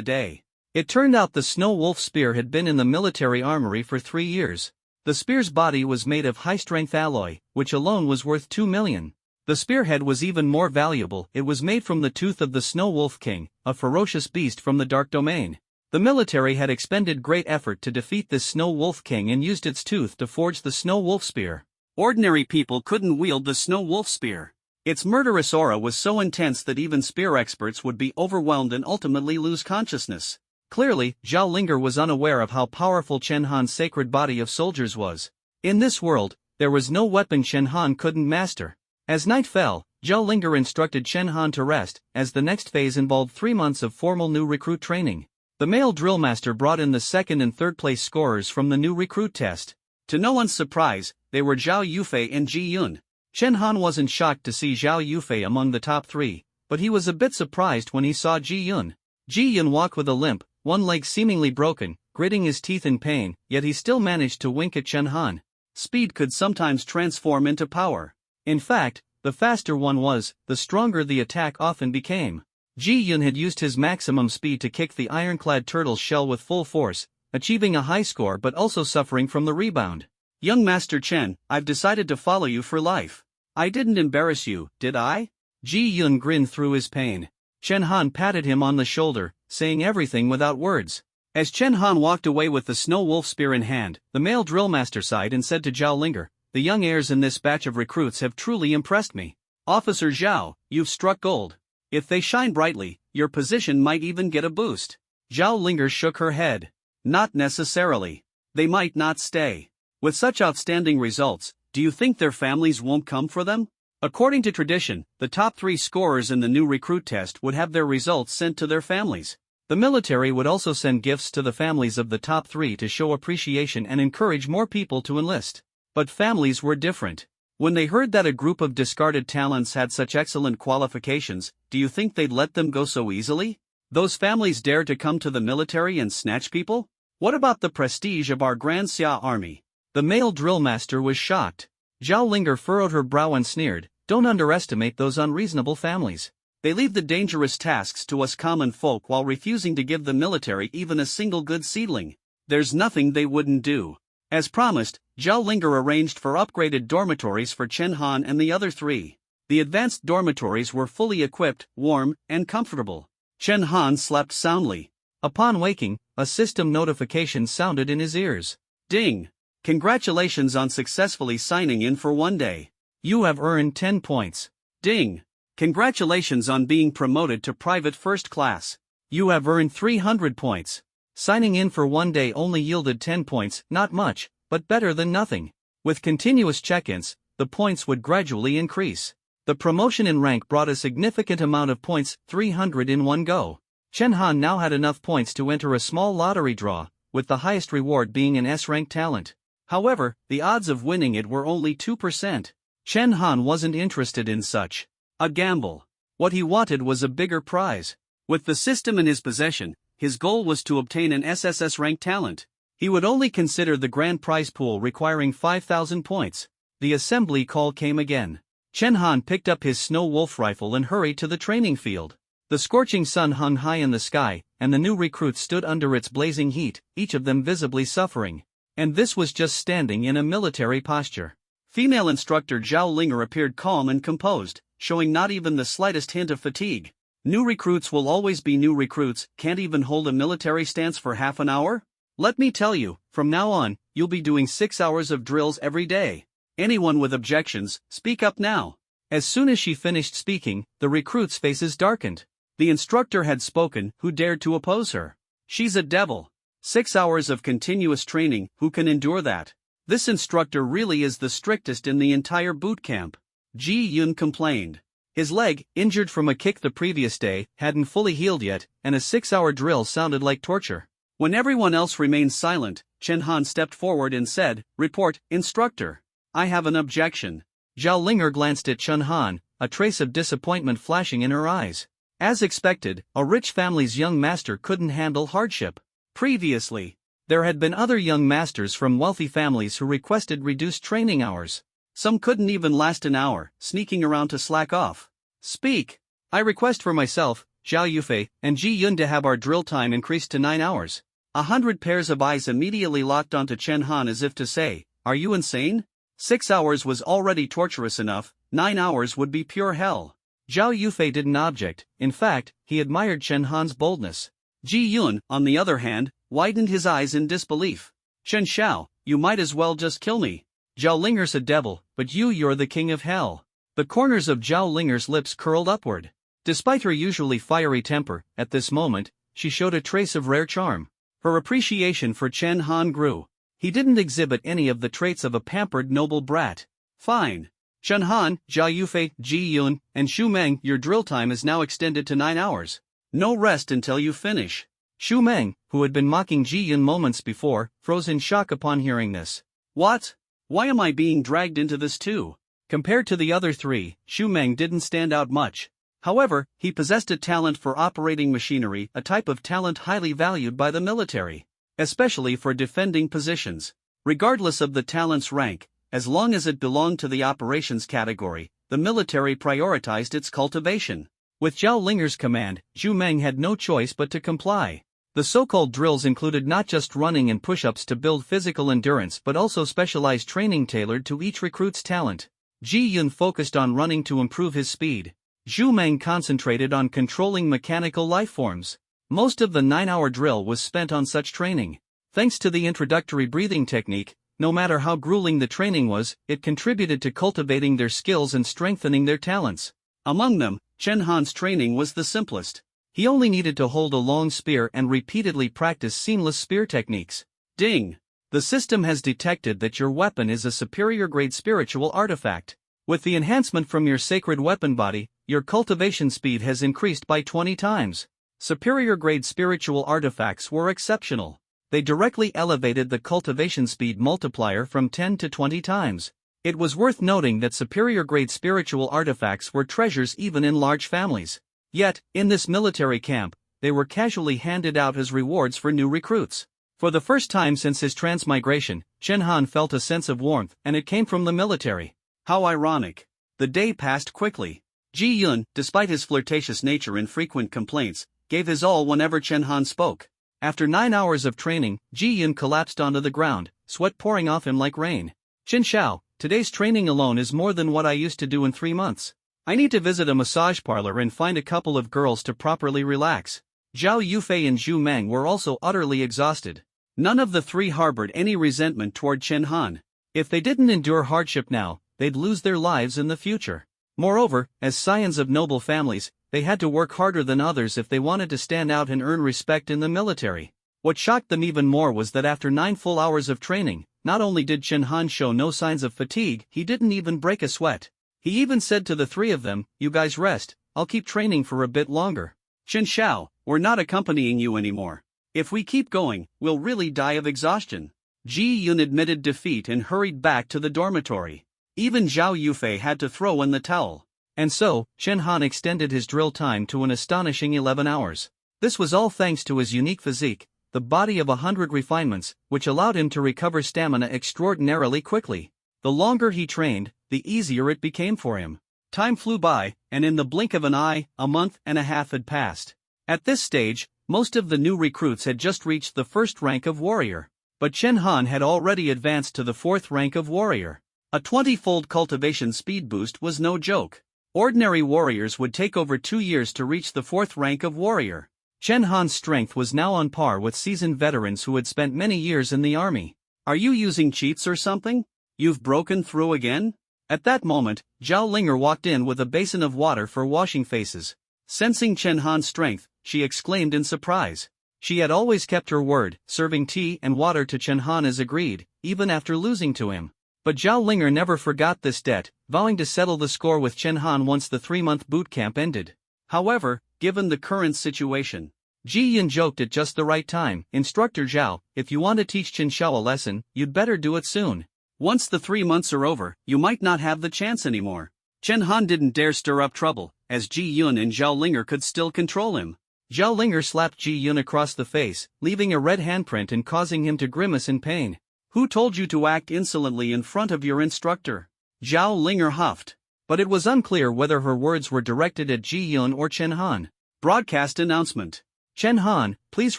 day." It turned out the Snow Wolf Spear had been in the military armory for 3 years. The spear's body was made of high-strength alloy, which alone was worth 2 million. The spearhead was even more valuable. It was made from the tooth of the Snow Wolf King, a ferocious beast from the Dark Domain. The military had expended great effort to defeat this Snow Wolf King and used its tooth to forge the Snow Wolf Spear. Ordinary people couldn't wield the Snow Wolf Spear. Its murderous aura was so intense that even spear experts would be overwhelmed and ultimately lose consciousness. Clearly, Zhao Linger was unaware of how powerful Chen Han's sacred body of soldiers was. In this world, there was no weapon Chen Han couldn't master. As night fell, Zhao Linger instructed Chen Han to rest, as the next phase involved 3 months of formal new recruit training. The male drill master brought in the second and third place scorers from the new recruit test. To no one's surprise, they were Zhao Yufei and Ji Yun. Chen Han wasn't shocked to see Zhao Yufei among the top 3, but he was a bit surprised when he saw Ji Yun. Ji Yun walked with a limp, one leg seemingly broken, gritting his teeth in pain, yet he still managed to wink at Chen Han. Speed could sometimes transform into power. In fact, the faster one was, the stronger the attack often became. Ji Yun had used his maximum speed to kick the ironclad turtle's shell with full force, achieving a high score but also suffering from the rebound. "Young Master Chen, I've decided to follow you for life. I didn't embarrass you, did I?" Ji Yun grinned through his pain. Chen Han patted him on the shoulder, saying everything without words. As Chen Han walked away with the Snow Wolf Spear in hand, the male drill master sighed and said to Zhao Linger, "The young heirs in this batch of recruits have truly impressed me. Officer Zhao, you've struck gold. If they shine brightly, your position might even get a boost." Zhao Linger shook her head. "Not necessarily. They might not stay. With such outstanding results, do you think their families won't come for them?" According to tradition, the top 3 scorers in the new recruit test would have their results sent to their families. The military would also send gifts to the families of the top 3 to show appreciation and encourage more people to enlist. But families were different. When they heard that a group of discarded talents had such excellent qualifications, do you think they'd let them go so easily? Those families dare to come to the military and snatch people? What about the prestige of our Grand Xia army? The male drill master was shocked. Zhao Linger furrowed her brow and sneered, "Don't underestimate those unreasonable families. They leave the dangerous tasks to us common folk while refusing to give the military even a single good seedling. There's nothing they wouldn't do." As promised, Zhao Linger arranged for upgraded dormitories for Chen Han and the other 3. The advanced dormitories were fully equipped, warm, and comfortable. Chen Han slept soundly. Upon waking, a system notification sounded in his ears. "Ding! Congratulations on successfully signing in for 1 day. You have earned 10 points. Ding! Congratulations on being promoted to private first class. You have earned 300 points. Signing in for 1 day only yielded 10 points, not much, but better than nothing. With continuous check-ins, the points would gradually increase. The promotion in rank brought a significant amount of points, 300 in one go. Chen Han now had enough points to enter a small lottery draw, with the highest reward being an S-rank talent. However, the odds of winning it were only 2%. Chen Han wasn't interested in such a gamble. What he wanted was a bigger prize. With the system in his possession, his goal was to obtain an SSS rank talent. He would only consider the grand prize pool requiring 5,000 points. The assembly call came again. Chen Han picked up his Snow Wolf rifle and hurried to the training field. The scorching sun hung high in the sky, and the new recruits stood under its blazing heat, each of them visibly suffering. And this was just standing in a military posture. Female instructor Zhao Linger appeared calm and composed, showing not even the slightest hint of fatigue. "New recruits will always be new recruits, can't even hold a military stance for half an hour? Let me tell you, from now on, you'll be doing 6 hours of drills every day. Anyone with objections, speak up now." As soon as she finished speaking, the recruits' faces darkened. The instructor had spoken, who dared to oppose her? She's a devil. 6 hours of continuous training, who can endure that? This instructor really is the strictest in the entire boot camp. Ji Yun complained. His leg, injured from a kick the previous day, hadn't fully healed yet, and a 6-hour drill sounded like torture. When everyone else remained silent, Chen Han stepped forward and said, "Report, instructor. I have an objection." Zhao Linger glanced at Chen Han, a trace of disappointment flashing in her eyes. As expected, a rich family's young master couldn't handle hardship. Previously, There had been other young masters from wealthy families who requested reduced training hours. Some couldn't even last an hour, sneaking around to slack off. Speak. I request for myself, Zhao Yufei, and Ji Yun to have our drill time increased to 9 hours. 100 pairs of eyes immediately locked onto Chen Han as if to say, are you insane? 6 hours was already torturous enough, 9 hours would be pure hell. Zhao Yufei didn't object. In fact, he admired Chen Han's boldness. Ji Yun, on the other hand, widened his eyes in disbelief. Chen Xiao, you might as well just kill me. Zhao Linger's a devil, but you're the king of hell. The corners of Zhao Linger's lips curled upward. Despite her usually fiery temper, at this moment, she showed a trace of rare charm. Her appreciation for Chen Han grew. He didn't exhibit any of the traits of a pampered noble brat. Fine. Chen Han, Zhao Yufei, Ji Yun, and Xu Meng, your drill time is now extended to 9 hours. No rest until you finish. Xu Meng, who had been mocking Ji Yun moments before, froze in shock upon hearing this. What? Why am I being dragged into this too? Compared to the other three, Xu Meng didn't stand out much. However, he possessed a talent for operating machinery, a type of talent highly valued by the military, especially for defending positions. Regardless of the talent's rank, as long as it belonged to the operations category, the military prioritized its cultivation. With Zhao Linger's command, Xu Meng had no choice but to comply. The so-called drills included not just running and push-ups to build physical endurance but also specialized training tailored to each recruit's talent. Ji Yun focused on running to improve his speed. Xu Meng concentrated on controlling mechanical lifeforms. Most of the 9-hour drill was spent on such training. Thanks to the introductory breathing technique, no matter how grueling the training was, it contributed to cultivating their skills and strengthening their talents. Among them, Chen Han's training was the simplest. He only needed to hold a long spear and repeatedly practice seamless spear techniques. Ding! The system has detected that your weapon is a superior-grade spiritual artifact. With the enhancement from your sacred weapon body, your cultivation speed has increased by 20 times. Superior-grade spiritual artifacts were exceptional. They directly elevated the cultivation speed multiplier from 10 to 20 times. It was worth noting that superior-grade spiritual artifacts were treasures even in large families. Yet, in this military camp, they were casually handed out as rewards for new recruits. For the first time since his transmigration, Chen Han felt a sense of warmth, and it came from the military. How ironic. The day passed quickly. Ji Yun, despite his flirtatious nature and frequent complaints, gave his all whenever Chen Han spoke. After 9 hours of training, Ji Yun collapsed onto the ground, sweat pouring off him like rain. Chen Xiao, today's training alone is more than what I used to do in 3 months. I need to visit a massage parlor and find a couple of girls to properly relax. Zhao Yufei and Xu Meng were also utterly exhausted. None of the three harbored any resentment toward Chen Han. If they didn't endure hardship now, they'd lose their lives in the future. Moreover, as scions of noble families, they had to work harder than others if they wanted to stand out and earn respect in the military. What shocked them even more was that after 9 full hours of training, not only did Chen Han show no signs of fatigue, he didn't even break a sweat. He even said to the three of them, "You guys rest, I'll keep training for a bit longer. Chen Xiao, we're not accompanying you anymore. If we keep going, we'll really die of exhaustion." Ji Yun admitted defeat and hurried back to the dormitory. Even Zhao Yufei had to throw in the towel. And so, Chen Han extended his drill time to an astonishing 11 hours. This was all thanks to his unique physique, the body of 100 refinements, which allowed him to recover stamina extraordinarily quickly. The longer he trained, the easier it became for him. Time flew by, and in the blink of an eye, a month and a half had passed. At this stage, most of the new recruits had just reached the first rank of warrior. But Chen Han had already advanced to the 4th rank of warrior. A 20-fold cultivation speed boost was no joke. Ordinary warriors would take over 2 years to reach the 4th rank of warrior. Chen Han's strength was now on par with seasoned veterans who had spent many years in the army. "Are you using cheats or something? You've broken through again?" At that moment, Zhao Linger walked in with a basin of water for washing faces. Sensing Chen Han's strength, she exclaimed in surprise. She had always kept her word, serving tea and water to Chen Han as agreed, even after losing to him. But Zhao Linger never forgot this debt, vowing to settle the score with Chen Han once the 3-month boot camp ended. However, given the current situation, Ji Yun joked at just the right time, "Instructor Zhao, if you want to teach Chen Xiao a lesson, you'd better do it soon. Once the 3 months are over, you might not have the chance anymore." Chen Han didn't dare stir up trouble, as Ji Yun and Zhao Linger could still control him. Zhao Linger slapped Ji Yun across the face, leaving a red handprint and causing him to grimace in pain. Who told you to act insolently in front of your instructor? Zhao Linger huffed. But it was unclear whether her words were directed at Ji Yun or Chen Han. Broadcast announcement. Chen Han, please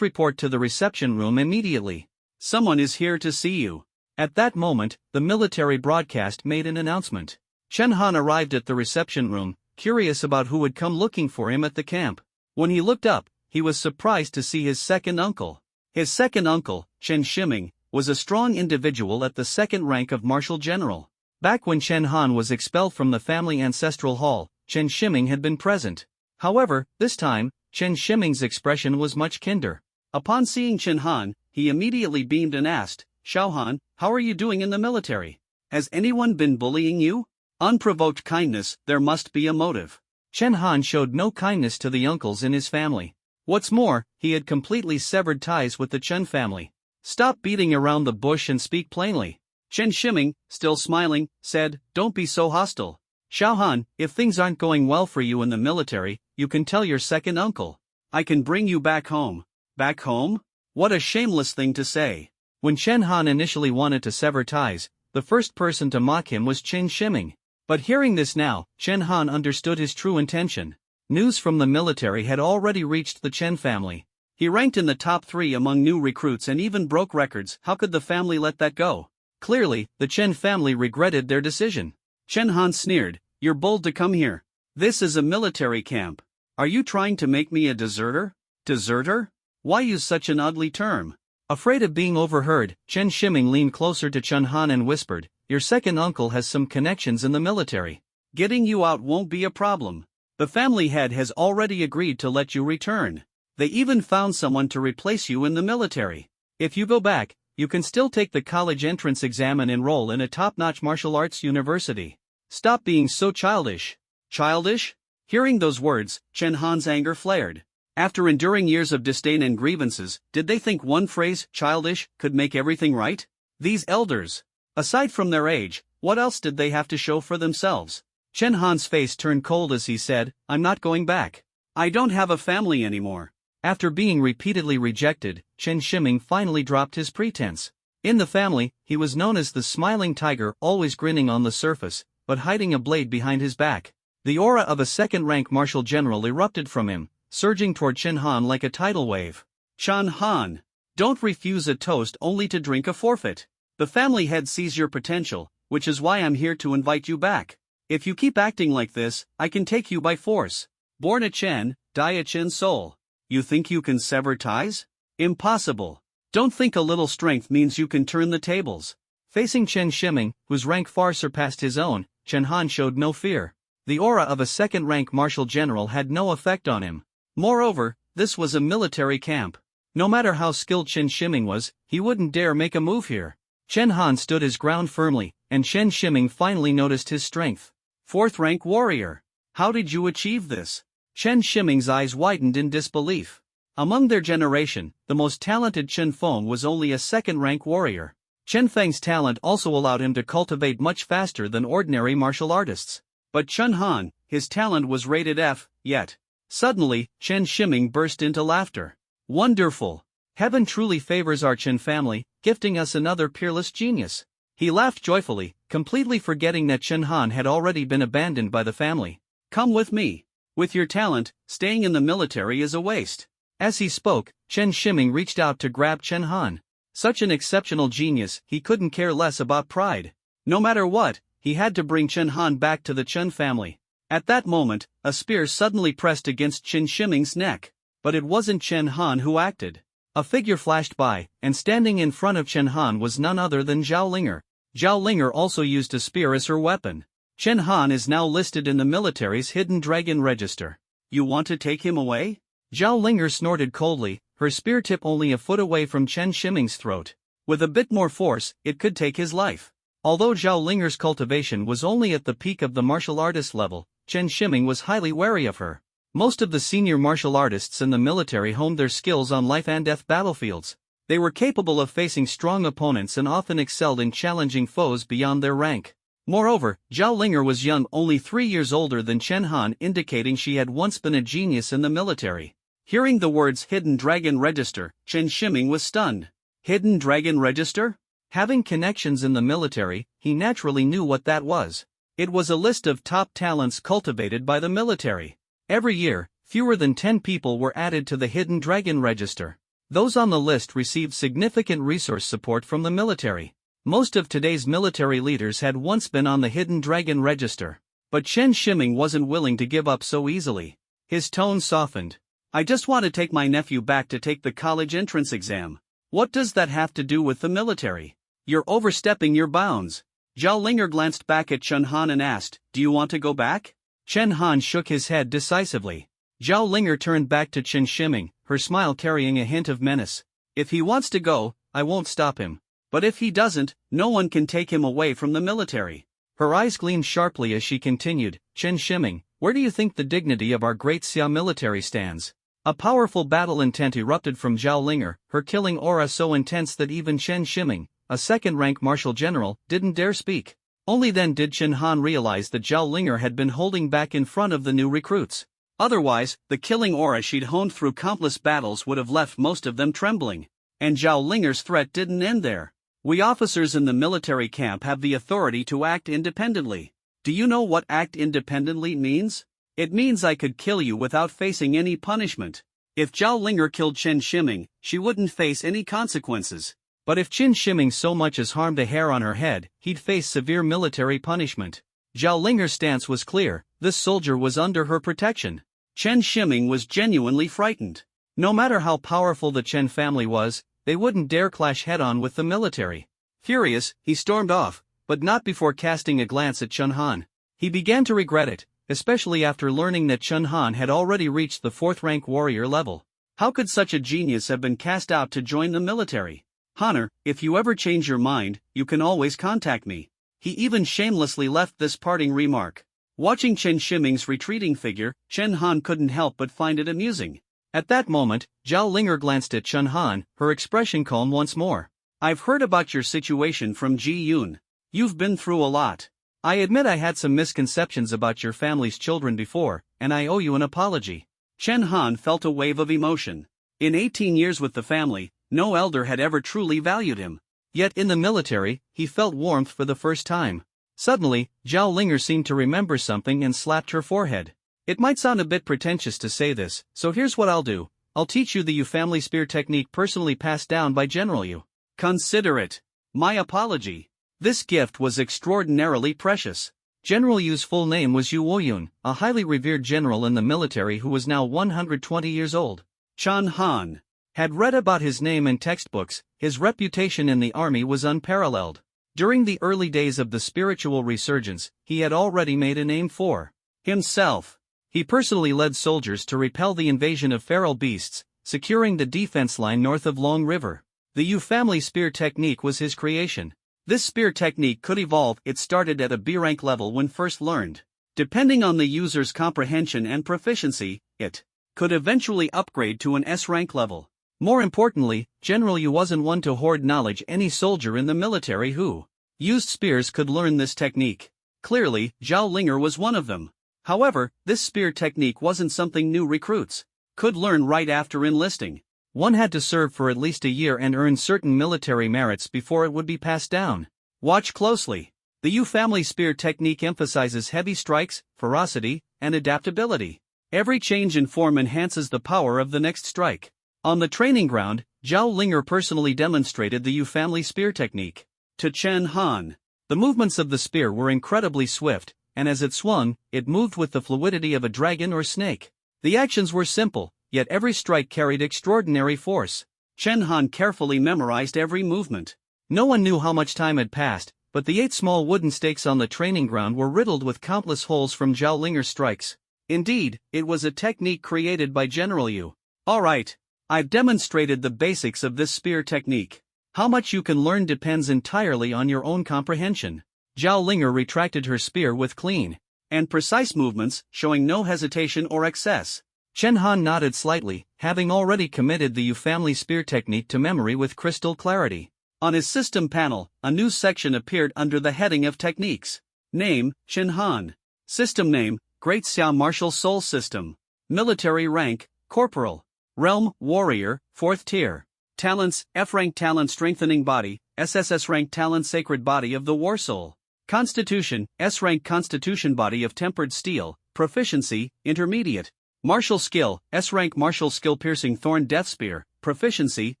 report to the reception room immediately. Someone is here to see you. At that moment, the military broadcast made an announcement. Chen Han arrived at the reception room, curious about who had come looking for him at the camp. When he looked up, he was surprised to see his second uncle. His second uncle, Chen Shiming, was a strong individual at the second rank of Marshal General. Back when Chen Han was expelled from the family ancestral hall, Chen Shiming had been present. However, this time, Chen Shiming's expression was much kinder. Upon seeing Chen Han, he immediately beamed and asked, Xiao Han, how are you doing in the military? Has anyone been bullying you? Unprovoked kindness, there must be a motive. Chen Han showed no kindness to the uncles in his family. What's more, he had completely severed ties with the Chen family. Stop beating around the bush and speak plainly. Chen Shiming, still smiling, said, don't be so hostile. Xiao Han, if things aren't going well for you in the military, you can tell your second uncle. I can bring you back home. Back home? What a shameless thing to say. When Chen Han initially wanted to sever ties, the first person to mock him was Chen Shiming. But hearing this now, Chen Han understood his true intention. News from the military had already reached the Chen family. He ranked in the top 3 among new recruits and even broke records. How could the family let that go? Clearly, the Chen family regretted their decision. Chen Han sneered, you're bold to come here. This is a military camp. Are you trying to make me a deserter? Deserter? Why use such an ugly term? Afraid of being overheard, Chen Shiming leaned closer to Chen Han and whispered, your second uncle has some connections in the military. Getting you out won't be a problem. The family head has already agreed to let you return. They even found someone to replace you in the military. If you go back, you can still take the college entrance exam and enroll in a top-notch martial arts university. Stop being so childish. Childish? Hearing those words, Chen Han's anger flared. After enduring years of disdain and grievances, did they think one phrase, childish, could make everything right? These elders. Aside from their age, what else did they have to show for themselves? Chen Han's face turned cold as he said, I'm not going back. I don't have a family anymore. After being repeatedly rejected, Chen Shiming finally dropped his pretense. In the family, he was known as the smiling tiger, always grinning on the surface, but hiding a blade behind his back. The aura of a second-rank martial general erupted from him, surging toward Chen Han like a tidal wave. Chen Han, don't refuse a toast only to drink a forfeit. The family head sees your potential, which is why I'm here to invite you back. If you keep acting like this, I can take you by force. Born a Chen, die a Chen soul. You think you can sever ties? Impossible. Don't think a little strength means you can turn the tables. Facing Chen Shiming, whose rank far surpassed his own, Chen Han showed no fear. The aura of a second-rank martial general had no effect on him. Moreover, this was a military camp. No matter how skilled Chen Shiming was, he wouldn't dare make a move here. Chen Han stood his ground firmly, and Chen Shiming finally noticed his strength. Fourth-rank warrior. How did you achieve this? Chen Shiming's eyes widened in disbelief. Among their generation, the most talented Chen Feng was only a second-rank warrior. Chen Feng's talent also allowed him to cultivate much faster than ordinary martial artists. But Chen Han, his talent was rated F, yet. Suddenly, Chen Shiming burst into laughter. Wonderful! Heaven truly favors our Chen family, gifting us another peerless genius. He laughed joyfully, completely forgetting that Chen Han had already been abandoned by the family. Come with me. With your talent, staying in the military is a waste. As he spoke, Chen Shiming reached out to grab Chen Han. Such an exceptional genius, he couldn't care less about pride. No matter what, he had to bring Chen Han back to the Chen family. At that moment, a spear suddenly pressed against Chen Shiming's neck. But it wasn't Chen Han who acted. A figure flashed by, and standing in front of Chen Han was none other than Zhao Linger. Zhao Linger also used a spear as her weapon. Chen Han is now listed in the military's hidden dragon register. You want to take him away? Zhao Linger snorted coldly, her spear tip only a foot away from Chen Shiming's throat. With a bit more force, it could take his life. Although Zhao Linger's cultivation was only at the peak of the martial artist level, Chen Shiming was highly wary of her. Most of the senior martial artists in the military honed their skills on life-and-death battlefields. They were capable of facing strong opponents and often excelled in challenging foes beyond their rank. Moreover, Zhao Linger was young, only 3 years older than Chen Han, indicating she had once been a genius in the military. Hearing the words Hidden Dragon Register, Chen Shiming was stunned. Hidden Dragon Register? Having connections in the military, he naturally knew what that was. It was a list of top talents cultivated by the military. Every year, fewer than 10 people were added to the Hidden Dragon Register. Those on the list received significant resource support from the military. Most of today's military leaders had once been on the Hidden Dragon Register. But Chen Shiming wasn't willing to give up so easily. His tone softened. I just want to take my nephew back to take the college entrance exam. What does that have to do with the military? You're overstepping your bounds. Zhao Linger glanced back at Chen Han and asked, do you want to go back? Chen Han shook his head decisively. Zhao Linger turned back to Chen Shiming, her smile carrying a hint of menace. If he wants to go, I won't stop him. But if he doesn't, no one can take him away from the military. Her eyes gleamed sharply as she continued, Chen Shiming, where do you think the dignity of our great Xia military stands? A powerful battle intent erupted from Zhao Linger, her killing aura so intense that even Chen Shiming, a second-rank marshal general, didn't dare speak. Only then did Chen Han realize that Zhao Linger had been holding back in front of the new recruits. Otherwise, the killing aura she'd honed through countless battles would have left most of them trembling. And Zhao Linger's threat didn't end there. We officers in the military camp have the authority to act independently. Do you know what act independently means? It means I could kill you without facing any punishment. If Zhao Linger killed Chen Shiming, she wouldn't face any consequences. But if Chen Shiming so much as harmed a hair on her head, he'd face severe military punishment. Zhao Linger's stance was clear, this soldier was under her protection. Chen Shiming was genuinely frightened. No matter how powerful the Chen family was, they wouldn't dare clash head-on with the military. Furious, he stormed off, but not before casting a glance at Chen Han. He began to regret it, especially after learning that Chen Han had already reached the 4th-rank warrior level. How could such a genius have been cast out to join the military? Honor, if you ever change your mind, you can always contact me. He even shamelessly left this parting remark. Watching Chen Shiming's retreating figure, Chen Han couldn't help but find it amusing. At that moment, Zhao Linger glanced at Chen Han, her expression calm once more. I've heard about your situation from Ji Yun. You've been through a lot. I admit I had some misconceptions about your family's children before, and I owe you an apology. Chen Han felt a wave of emotion. In 18 years with the family, no elder had ever truly valued him. Yet in the military, he felt warmth for the first time. Suddenly, Zhao Linger seemed to remember something and slapped her forehead. It might sound a bit pretentious to say this, so here's what I'll do. I'll teach you the Yu family spear technique personally passed down by General Yu. Consider it my apology. This gift was extraordinarily precious. General Yu's full name was Yu Woyun, a highly revered general in the military who was now 120 years old. Chen Han had read about his name in textbooks. His reputation in the army was unparalleled. During the early days of the spiritual resurgence, he had already made a name for himself. He personally led soldiers to repel the invasion of feral beasts, securing the defense line north of Long River. The Yu family spear technique was his creation. This spear technique could evolve. It started at a B rank level when first learned. Depending on the user's comprehension and proficiency, it could eventually upgrade to an S rank level. More importantly, General Yu wasn't one to hoard knowledge. Any soldier in the military who used spears could learn this technique. Clearly, Zhao Linger was one of them. However, this spear technique wasn't something new recruits could learn right after enlisting. One had to serve for at least a year and earn certain military merits before it would be passed down. Watch closely. The Yu family spear technique emphasizes heavy strikes, ferocity, and adaptability. Every change in form enhances the power of the next strike. On the training ground, Zhao Linger personally demonstrated the Yu family spear technique to Chen Han. The movements of the spear were incredibly swift, and as it swung, it moved with the fluidity of a dragon or snake. The actions were simple, yet every strike carried extraordinary force. Chen Han carefully memorized every movement. No one knew how much time had passed, but the 8 small wooden stakes on the training ground were riddled with countless holes from Zhao Linger's strikes. Indeed, it was a technique created by General Yu. Alright, I've demonstrated the basics of this spear technique. How much you can learn depends entirely on your own comprehension. Zhao Linger retracted her spear with clean and precise movements, showing no hesitation or excess. Chen Han nodded slightly, having already committed the Yu family spear technique to memory with crystal clarity. On his system panel, a new section appeared under the heading of Techniques. Name, Chen Han. System name, Great Xia Martial Soul System. Military rank, Corporal. Realm, Warrior, 4th tier. Talents, F-rank talent strengthening body, SSS rank talent sacred body of the war soul. Constitution, S-rank constitution body of tempered steel, proficiency, intermediate. Martial skill, S-rank martial skill piercing thorn death spear, proficiency,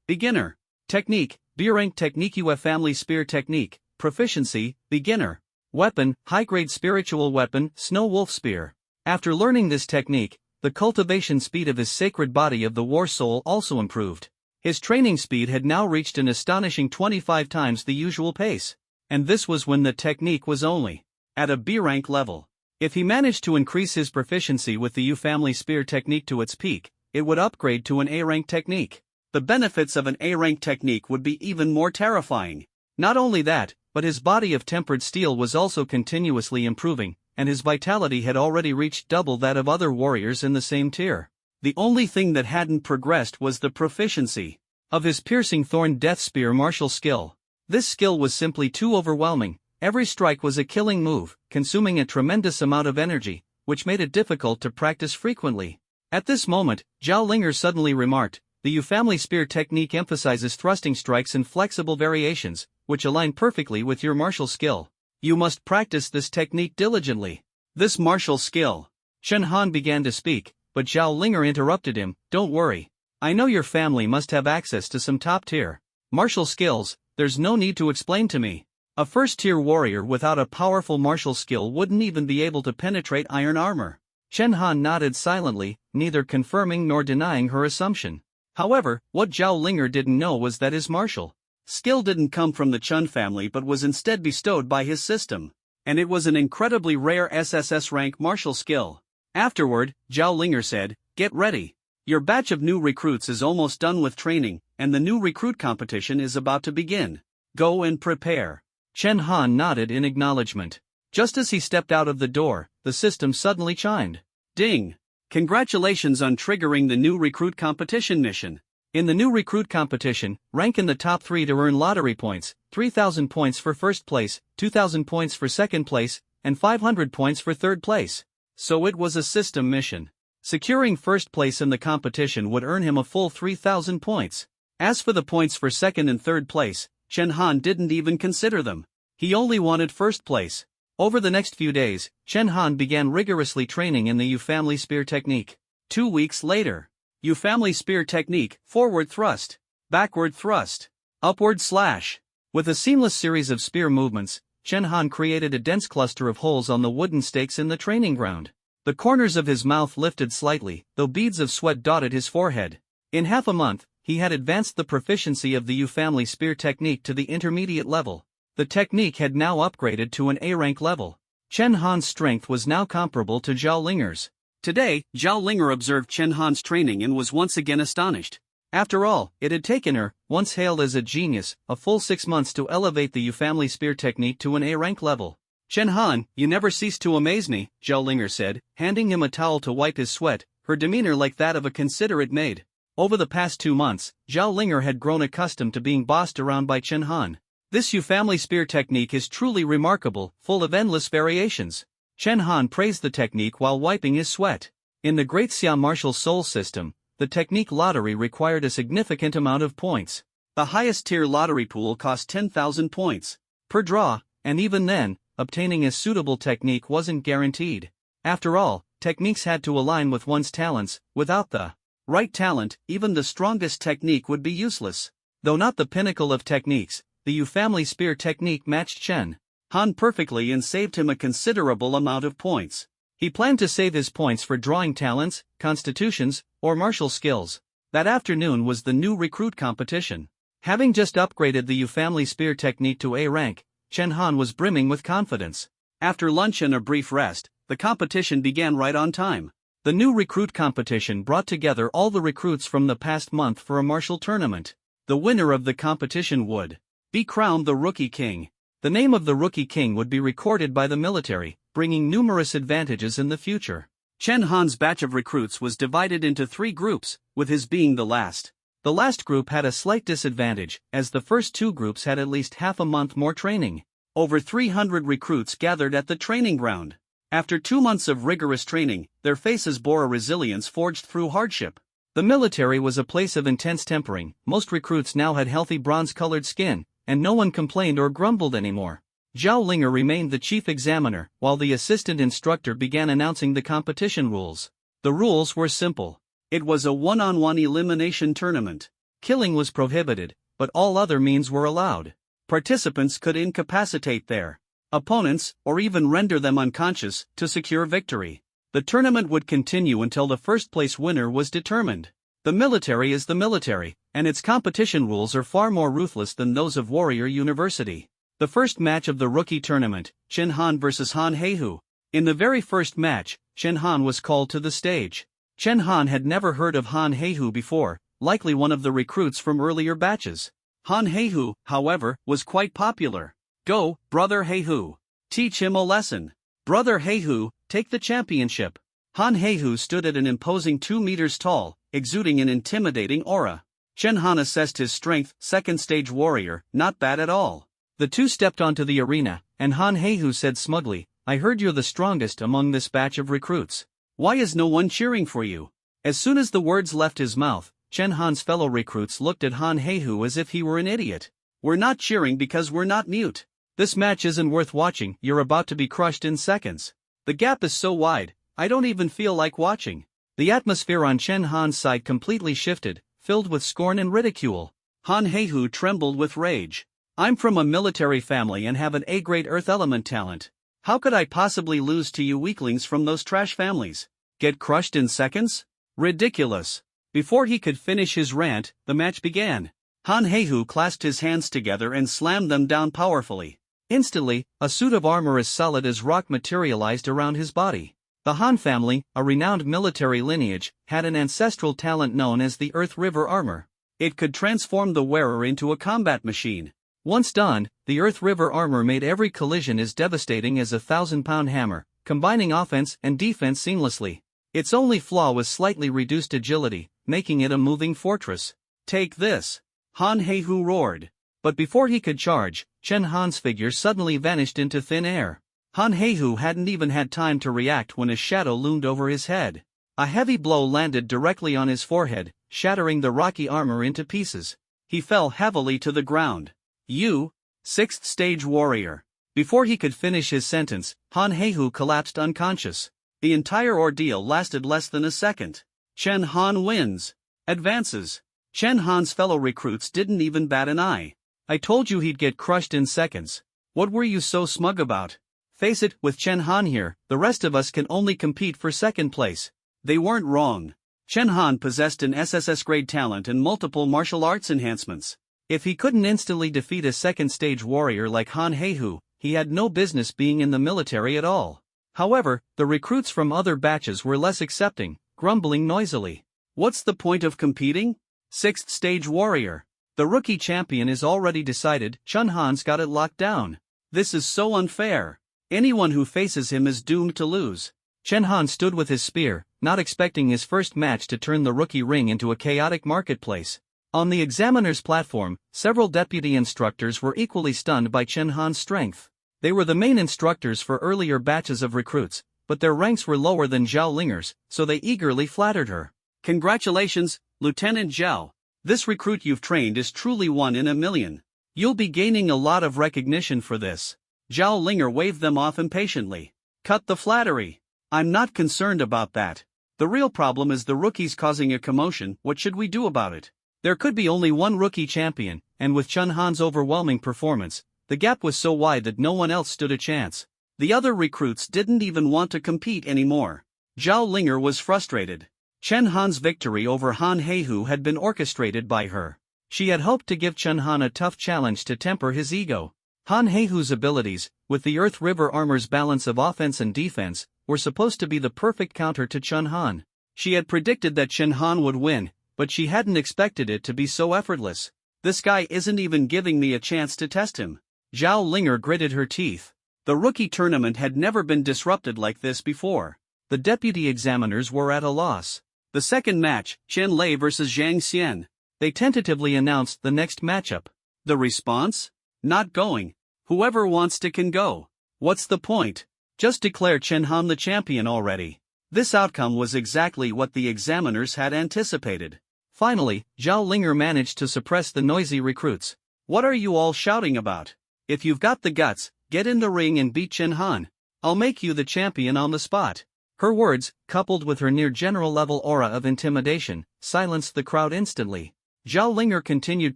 beginner. Technique, B-rank technique UF family spear technique, proficiency, beginner. Weapon, high-grade spiritual weapon, snow wolf spear. After learning this technique, the cultivation speed of his sacred body of the war soul also improved. His training speed had now reached an astonishing 25 times the usual pace. And this was when the technique was only at a B-rank level. If he managed to increase his proficiency with the U family spear technique to its peak, it would upgrade to an A-rank technique. The benefits of an A-rank technique would be even more terrifying. Not only that, but his body of tempered steel was also continuously improving, and his vitality had already reached double that of other warriors in the same tier. The only thing that hadn't progressed was the proficiency of his piercing thorn death spear martial skill. This skill was simply too overwhelming. Every strike was a killing move, consuming a tremendous amount of energy, which made it difficult to practice frequently. At this moment, Zhao Linger suddenly remarked, "The U family spear technique emphasizes thrusting strikes in flexible variations, which align perfectly with your martial skill. You must practice this technique diligently." This martial skill. Chen Han began to speak, but Zhao Linger interrupted him, "Don't worry. I know your family must have access to some top-tier martial skills. There's no need to explain to me. A first-tier warrior without a powerful martial skill wouldn't even be able to penetrate iron armor." Chen Han nodded silently, neither confirming nor denying her assumption. However, what Zhao Linger didn't know was that his martial skill didn't come from the Chun family but was instead bestowed by his system. And it was an incredibly rare SSS rank martial skill. Afterward, Zhao Linger said, "Get ready. Your batch of new recruits is almost done with training, and the new recruit competition is about to begin. Go and prepare." Chen Han nodded in acknowledgement. Just as he stepped out of the door, the system suddenly chimed. Ding! Congratulations on triggering the new recruit competition mission. In the new recruit competition, rank in the top 3 to earn lottery points, 3,000 points for first place, 2,000 points for second place, and 500 points for third place. So it was a system mission. Securing first place in the competition would earn him a full 3,000 points. As for the points for second and third place, Chen Han didn't even consider them. He only wanted first place. Over the next few days, Chen Han began rigorously training in the U family spear technique. 2 weeks later, U family spear technique, forward thrust, backward thrust, upward slash. With a seamless series of spear movements, Chen Han created a dense cluster of holes on the wooden stakes in the training ground. The corners of his mouth lifted slightly, though beads of sweat dotted his forehead. In half a month, he had advanced the proficiency of the U family spear technique to the intermediate level. The technique had now upgraded to an A-rank level. Chen Han's strength was now comparable to Zhao Linger's. Today, Zhao Linger observed Chen Han's training and was once again astonished. After all, it had taken her, once hailed as a genius, a full 6 months to elevate the U family spear technique to an A-rank level. "Chen Han, you never cease to amaze me," Zhao Linger said, handing him a towel to wipe his sweat, her demeanor like that of a considerate maid. Over the past 2 months, Zhao Linger had grown accustomed to being bossed around by Chen Han. This U family spear technique is truly remarkable, full of endless variations. Chen Han praised the technique while wiping his sweat. In the Great Xia martial soul system, the technique lottery required a significant amount of points. The highest tier lottery pool cost 10,000 points per draw, and even then, obtaining a suitable technique wasn't guaranteed. After all, techniques had to align with one's talents. Without the right talent, even the strongest technique would be useless. Though not the pinnacle of techniques, the U family spear technique matched Chen Han perfectly and saved him a considerable amount of points. He planned to save his points for drawing talents, constitutions, or martial skills. That afternoon was the new recruit competition. Having just upgraded the U family spear technique to A rank, Chen Han was brimming with confidence. After lunch and a brief rest, the competition began right on time. The new recruit competition brought together all the recruits from the past month for a martial tournament. The winner of the competition would be crowned the Rookie King. The name of the Rookie King would be recorded by the military, bringing numerous advantages in the future. Chen Han's batch of recruits was divided into 3 groups, with his being the last. The last group had a slight disadvantage, as the first 2 groups had at least half a month more training. Over 300 recruits gathered at the training ground. After 2 months of rigorous training, their faces bore a resilience forged through hardship. The military was a place of intense tempering. Most recruits now had healthy bronze-colored skin, and no one complained or grumbled anymore. Zhao Linger remained the chief examiner, while the assistant instructor began announcing the competition rules. The rules were simple. It was a one-on-one elimination tournament. Killing was prohibited, but all other means were allowed. Participants could incapacitate their opponents, or even render them unconscious, to secure victory. The tournament would continue until the first-place winner was determined. The military is the military, and its competition rules are far more ruthless than those of Warrior University. The first match of the rookie tournament, Chen Han vs Han Heihu. In the very first match, Chen Han was called to the stage. Chen Han had never heard of Han Heihu before, likely one of the recruits from earlier batches. Han Heihu, however, was quite popular. Go, brother Heihu. Teach him a lesson. Brother Heihu, take the championship. Han Heihu stood at an imposing 2 meters tall, exuding an intimidating aura. Chen Han assessed his strength, second stage warrior, not bad at all. The two stepped onto the arena, and Han Heihu said smugly, I heard you're the strongest among this batch of recruits. Why is no one cheering for you? As soon as the words left his mouth, Chen Han's fellow recruits looked at Han Heihu as if he were an idiot. We're not cheering because we're not mute. This match isn't worth watching, you're about to be crushed in seconds. The gap is so wide, I don't even feel like watching. The atmosphere on Chen Han's side completely shifted, filled with scorn and ridicule. Han Heihu trembled with rage. I'm from a military family and have an A-grade earth element talent. How could I possibly lose to you weaklings from those trash families? Get crushed in seconds? Ridiculous. Before he could finish his rant, the match began. Han Heihu clasped his hands together and slammed them down powerfully. Instantly, a suit of armor as solid as rock materialized around his body. The Han family, a renowned military lineage, had an ancestral talent known as the Earth River Armor. It could transform the wearer into a combat machine. Once donned, the Earth River Armor made every collision as devastating as a 1,000-pound hammer, combining offense and defense seamlessly. Its only flaw was slightly reduced agility, making it a moving fortress. Take this! Han Heihu roared. But before he could charge, Chen Han's figure suddenly vanished into thin air. Han Heihu hadn't even had time to react when a shadow loomed over his head. A heavy blow landed directly on his forehead, shattering the rocky armor into pieces. He fell heavily to the ground. You, sixth stage warrior. Before he could finish his sentence, Han Heihu collapsed unconscious. The entire ordeal lasted less than a second. Chen Han wins. Advances. Chen Han's fellow recruits didn't even bat an eye. I told you he'd get crushed in seconds. What were you so smug about? Face it, with Chen Han here, the rest of us can only compete for second place. They weren't wrong. Chen Han possessed an SSS grade talent and multiple martial arts enhancements. If he couldn't instantly defeat a second-stage warrior like Han Heihu, he had no business being in the military at all. However, the recruits from other batches were less accepting, grumbling noisily. What's the point of competing? Sixth-stage warrior. The rookie champion is already decided, Chen Han's got it locked down. This is so unfair. Anyone who faces him is doomed to lose. Chen Han stood with his spear, not expecting his first match to turn the rookie ring into a chaotic marketplace. On the examiner's platform, several deputy instructors were equally stunned by Chen Han's strength. They were the main instructors for earlier batches of recruits, but their ranks were lower than Zhao Linger's, so they eagerly flattered her. Congratulations, Lieutenant Zhao. This recruit you've trained is truly one in a million. You'll be gaining a lot of recognition for this. Zhao Linger waved them off impatiently. Cut the flattery. I'm not concerned about that. The real problem is the rookies causing a commotion. What should we do about it? There could be only one rookie champion, and with Chen Han's overwhelming performance, the gap was so wide that no one else stood a chance. The other recruits didn't even want to compete anymore. Zhao Linger was frustrated. Chen Han's victory over Han Heihu had been orchestrated by her. She had hoped to give Chen Han a tough challenge to temper his ego. Han Heihu's abilities, with the Earth River Armor's balance of offense and defense, were supposed to be the perfect counter to Chen Han. She had predicted that Chen Han would win, but she hadn't expected it to be so effortless. This guy isn't even giving me a chance to test him. Zhao Linger gritted her teeth. The rookie tournament had never been disrupted like this before. The deputy examiners were at a loss. The second match, Chen Lei vs Zhang Xian. They tentatively announced the next matchup. The response? Not going. Whoever wants to can go. What's the point? Just declare Chen Han the champion already. This outcome was exactly what the examiners had anticipated. Finally, Zhao Linger managed to suppress the noisy recruits. "What are you all shouting about? If you've got the guts, get in the ring and beat Chen Han. I'll make you the champion on the spot." Her words, coupled with her near-general level aura of intimidation, silenced the crowd instantly. Zhao Linger continued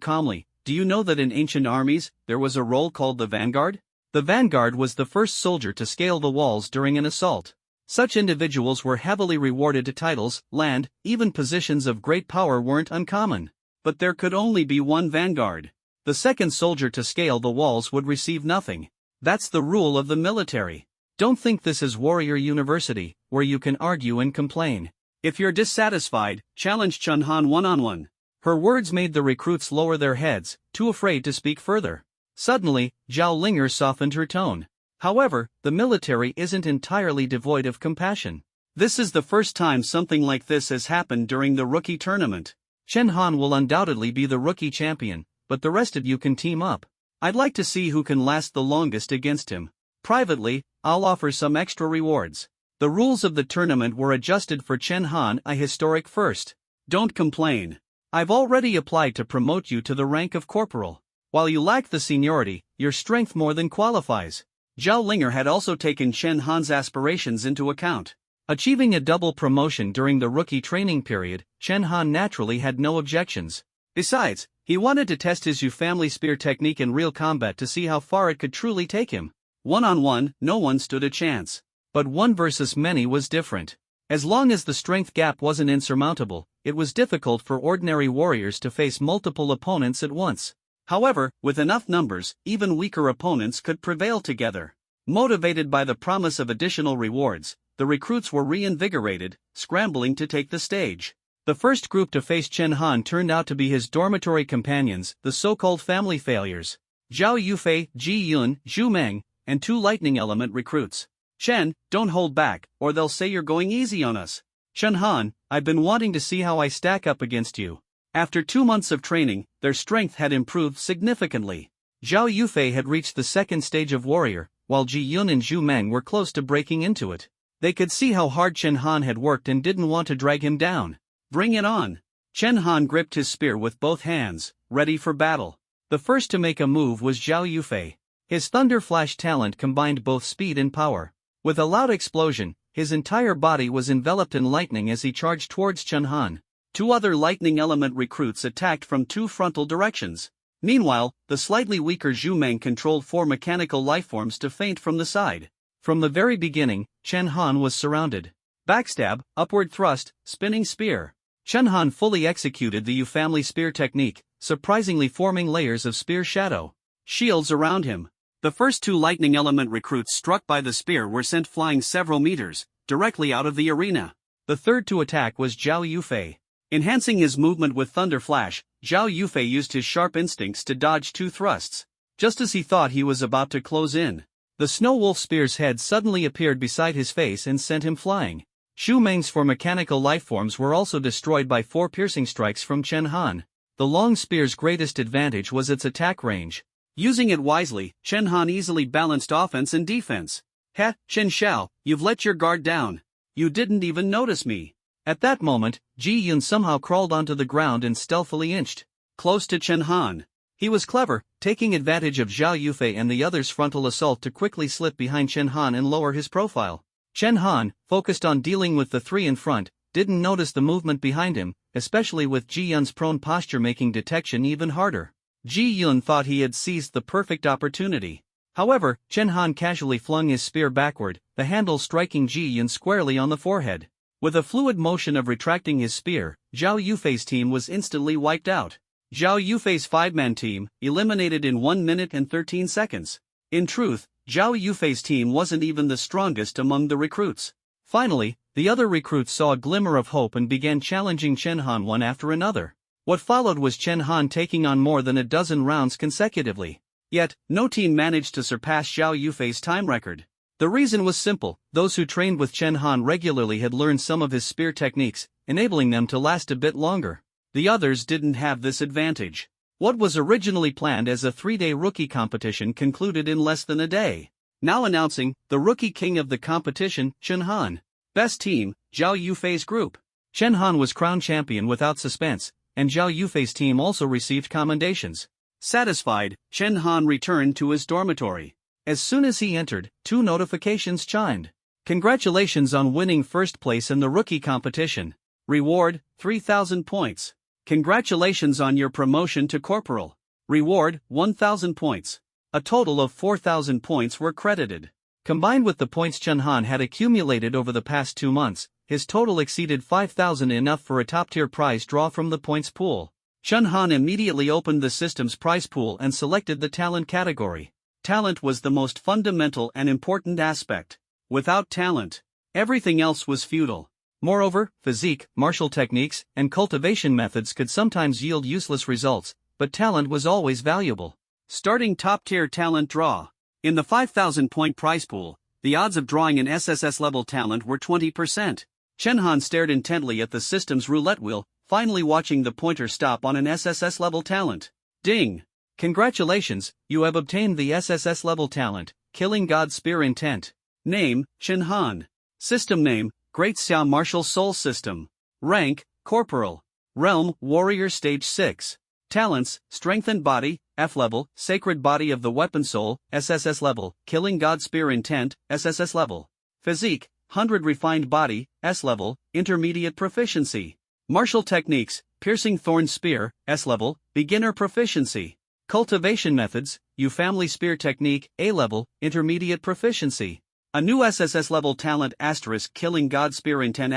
calmly, "Do you know that in ancient armies, there was a role called the vanguard? The vanguard was the first soldier to scale the walls during an assault. Such individuals were heavily rewarded to titles, land, even positions of great power weren't uncommon. But there could only be one vanguard. The second soldier to scale the walls would receive nothing. That's the rule of the military. Don't think this is Warrior University, where you can argue and complain. If you're dissatisfied, challenge Chen Han one-on-one." Her words made the recruits lower their heads, too afraid to speak further. Suddenly, Zhao Linger softened her tone. "However, the military isn't entirely devoid of compassion. This is the first time something like this has happened during the rookie tournament. Chen Han will undoubtedly be the rookie champion, but the rest of you can team up. I'd like to see who can last the longest against him. Privately, I'll offer some extra rewards." The rules of the tournament were adjusted for Chen Han, a historic first. "Don't complain. I've already applied to promote you to the rank of corporal. While you lack the seniority, your strength more than qualifies." Zhao Linger had also taken Chen Han's aspirations into account. Achieving a double promotion during the rookie training period, Chen Han naturally had no objections. Besides, he wanted to test his Yu family spear technique in real combat to see how far it could truly take him. One-on-one, no one stood a chance. But one versus many was different. As long as the strength gap wasn't insurmountable, it was difficult for ordinary warriors to face multiple opponents at once. However, with enough numbers, even weaker opponents could prevail together. Motivated by the promise of additional rewards, the recruits were reinvigorated, scrambling to take the stage. The first group to face Chen Han turned out to be his dormitory companions, the so-called family failures. Zhao Yufei, Ji Yun, Zhu Meng, and 2 lightning element recruits. "Chen, don't hold back, or they'll say you're going easy on us." "Chen Han, I've been wanting to see how I stack up against you." After 2 months of training, their strength had improved significantly. Zhao Yufei had reached the second stage of warrior, while Ji Yun and Zhu Meng were close to breaking into it. They could see how hard Chen Han had worked and didn't want to drag him down. "Bring it on." Chen Han gripped his spear with both hands, ready for battle. The first to make a move was Zhao Yufei. His Thunder Flash talent combined both speed and power. With a loud explosion, his entire body was enveloped in lightning as he charged towards Chen Han. 2 other lightning element recruits attacked from 2 frontal directions. Meanwhile, the slightly weaker Zhu Meng controlled 4 mechanical lifeforms to feint from the side. From the very beginning, Chen Han was surrounded. Backstab, upward thrust, spinning spear. Chen Han fully executed the Yu family spear technique, surprisingly forming layers of spear shadow. Shields around him. The first 2 lightning element recruits struck by the spear were sent flying several meters, directly out of the arena. The third to attack was Zhao Yufei. Enhancing his movement with Thunder Flash, Zhao Yufei used his sharp instincts to dodge 2 thrusts. Just as he thought he was about to close in, the Snow Wolf Spear's head suddenly appeared beside his face and sent him flying. Zhu Meng's 4 mechanical lifeforms were also destroyed by 4 piercing strikes from Chen Han. The long spear's greatest advantage was its attack range. Using it wisely, Chen Han easily balanced offense and defense. "Ha, Chen Xiao, you've let your guard down. You didn't even notice me." At that moment, Ji Yun somehow crawled onto the ground and stealthily inched close to Chen Han. He was clever, taking advantage of Zhao Yufei and the others' frontal assault to quickly slip behind Chen Han and lower his profile. Chen Han, focused on dealing with the 3 in front, didn't notice the movement behind him, especially with Ji Yun's prone posture making detection even harder. Ji Yun thought he had seized the perfect opportunity. However, Chen Han casually flung his spear backward, the handle striking Ji Yun squarely on the forehead. With a fluid motion of retracting his spear, Zhao Yufei's team was instantly wiped out. Zhao Yufei's 5-man team, eliminated in 1 minute and 13 seconds. In truth, Zhao Yufei's team wasn't even the strongest among the recruits. Finally, the other recruits saw a glimmer of hope and began challenging Chen Han one after another. What followed was Chen Han taking on more than a dozen rounds consecutively. Yet, no team managed to surpass Zhao Yufei's time record. The reason was simple: those who trained with Chen Han regularly had learned some of his spear techniques, enabling them to last a bit longer. The others didn't have this advantage. What was originally planned as a 3-day rookie competition concluded in less than a day. Now announcing, the rookie king of the competition, Chen Han. Best team, Zhao Yufei's group. Chen Han was crowned champion without suspense, and Zhao Yufei's team also received commendations. Satisfied, Chen Han returned to his dormitory. As soon as he entered, 2 notifications chimed. Congratulations on winning first place in the rookie competition. Reward, 3,000 points. Congratulations on your promotion to corporal. Reward, 1,000 points. A total of 4,000 points were credited. Combined with the points Chen Han had accumulated over the past 2 months, his total exceeded 5,000, enough for a top-tier prize draw from the points pool. Chen Han immediately opened the system's prize pool and selected the talent category. Talent was the most fundamental and important aspect. Without talent, everything else was futile. Moreover, physique, martial techniques, and cultivation methods could sometimes yield useless results, but talent was always valuable. Starting top-tier talent draw. In the 5,000-point prize pool, the odds of drawing an SSS-level talent were 20%. Chen Han stared intently at the system's roulette wheel, finally watching the pointer stop on an SSS-level talent. Ding! Congratulations, you have obtained the SSS-level talent, Killing God Spear Intent. Name, Chen Han. System name, Great Xiao Martial Soul System. Rank, Corporal. Realm, Warrior Stage 6. Talents, Strengthened Body, F-level, Sacred Body of the Weapon Soul, SSS-level, Killing God Spear Intent, SSS-level. Physique, 100 Refined Body, S-level, Intermediate Proficiency. Martial Techniques, Piercing Thorn Spear, S-level, Beginner Proficiency. Cultivation Methods, U-Family Spear Technique, A-level, Intermediate Proficiency. A new SSS-level talent * Killing God Spear Intent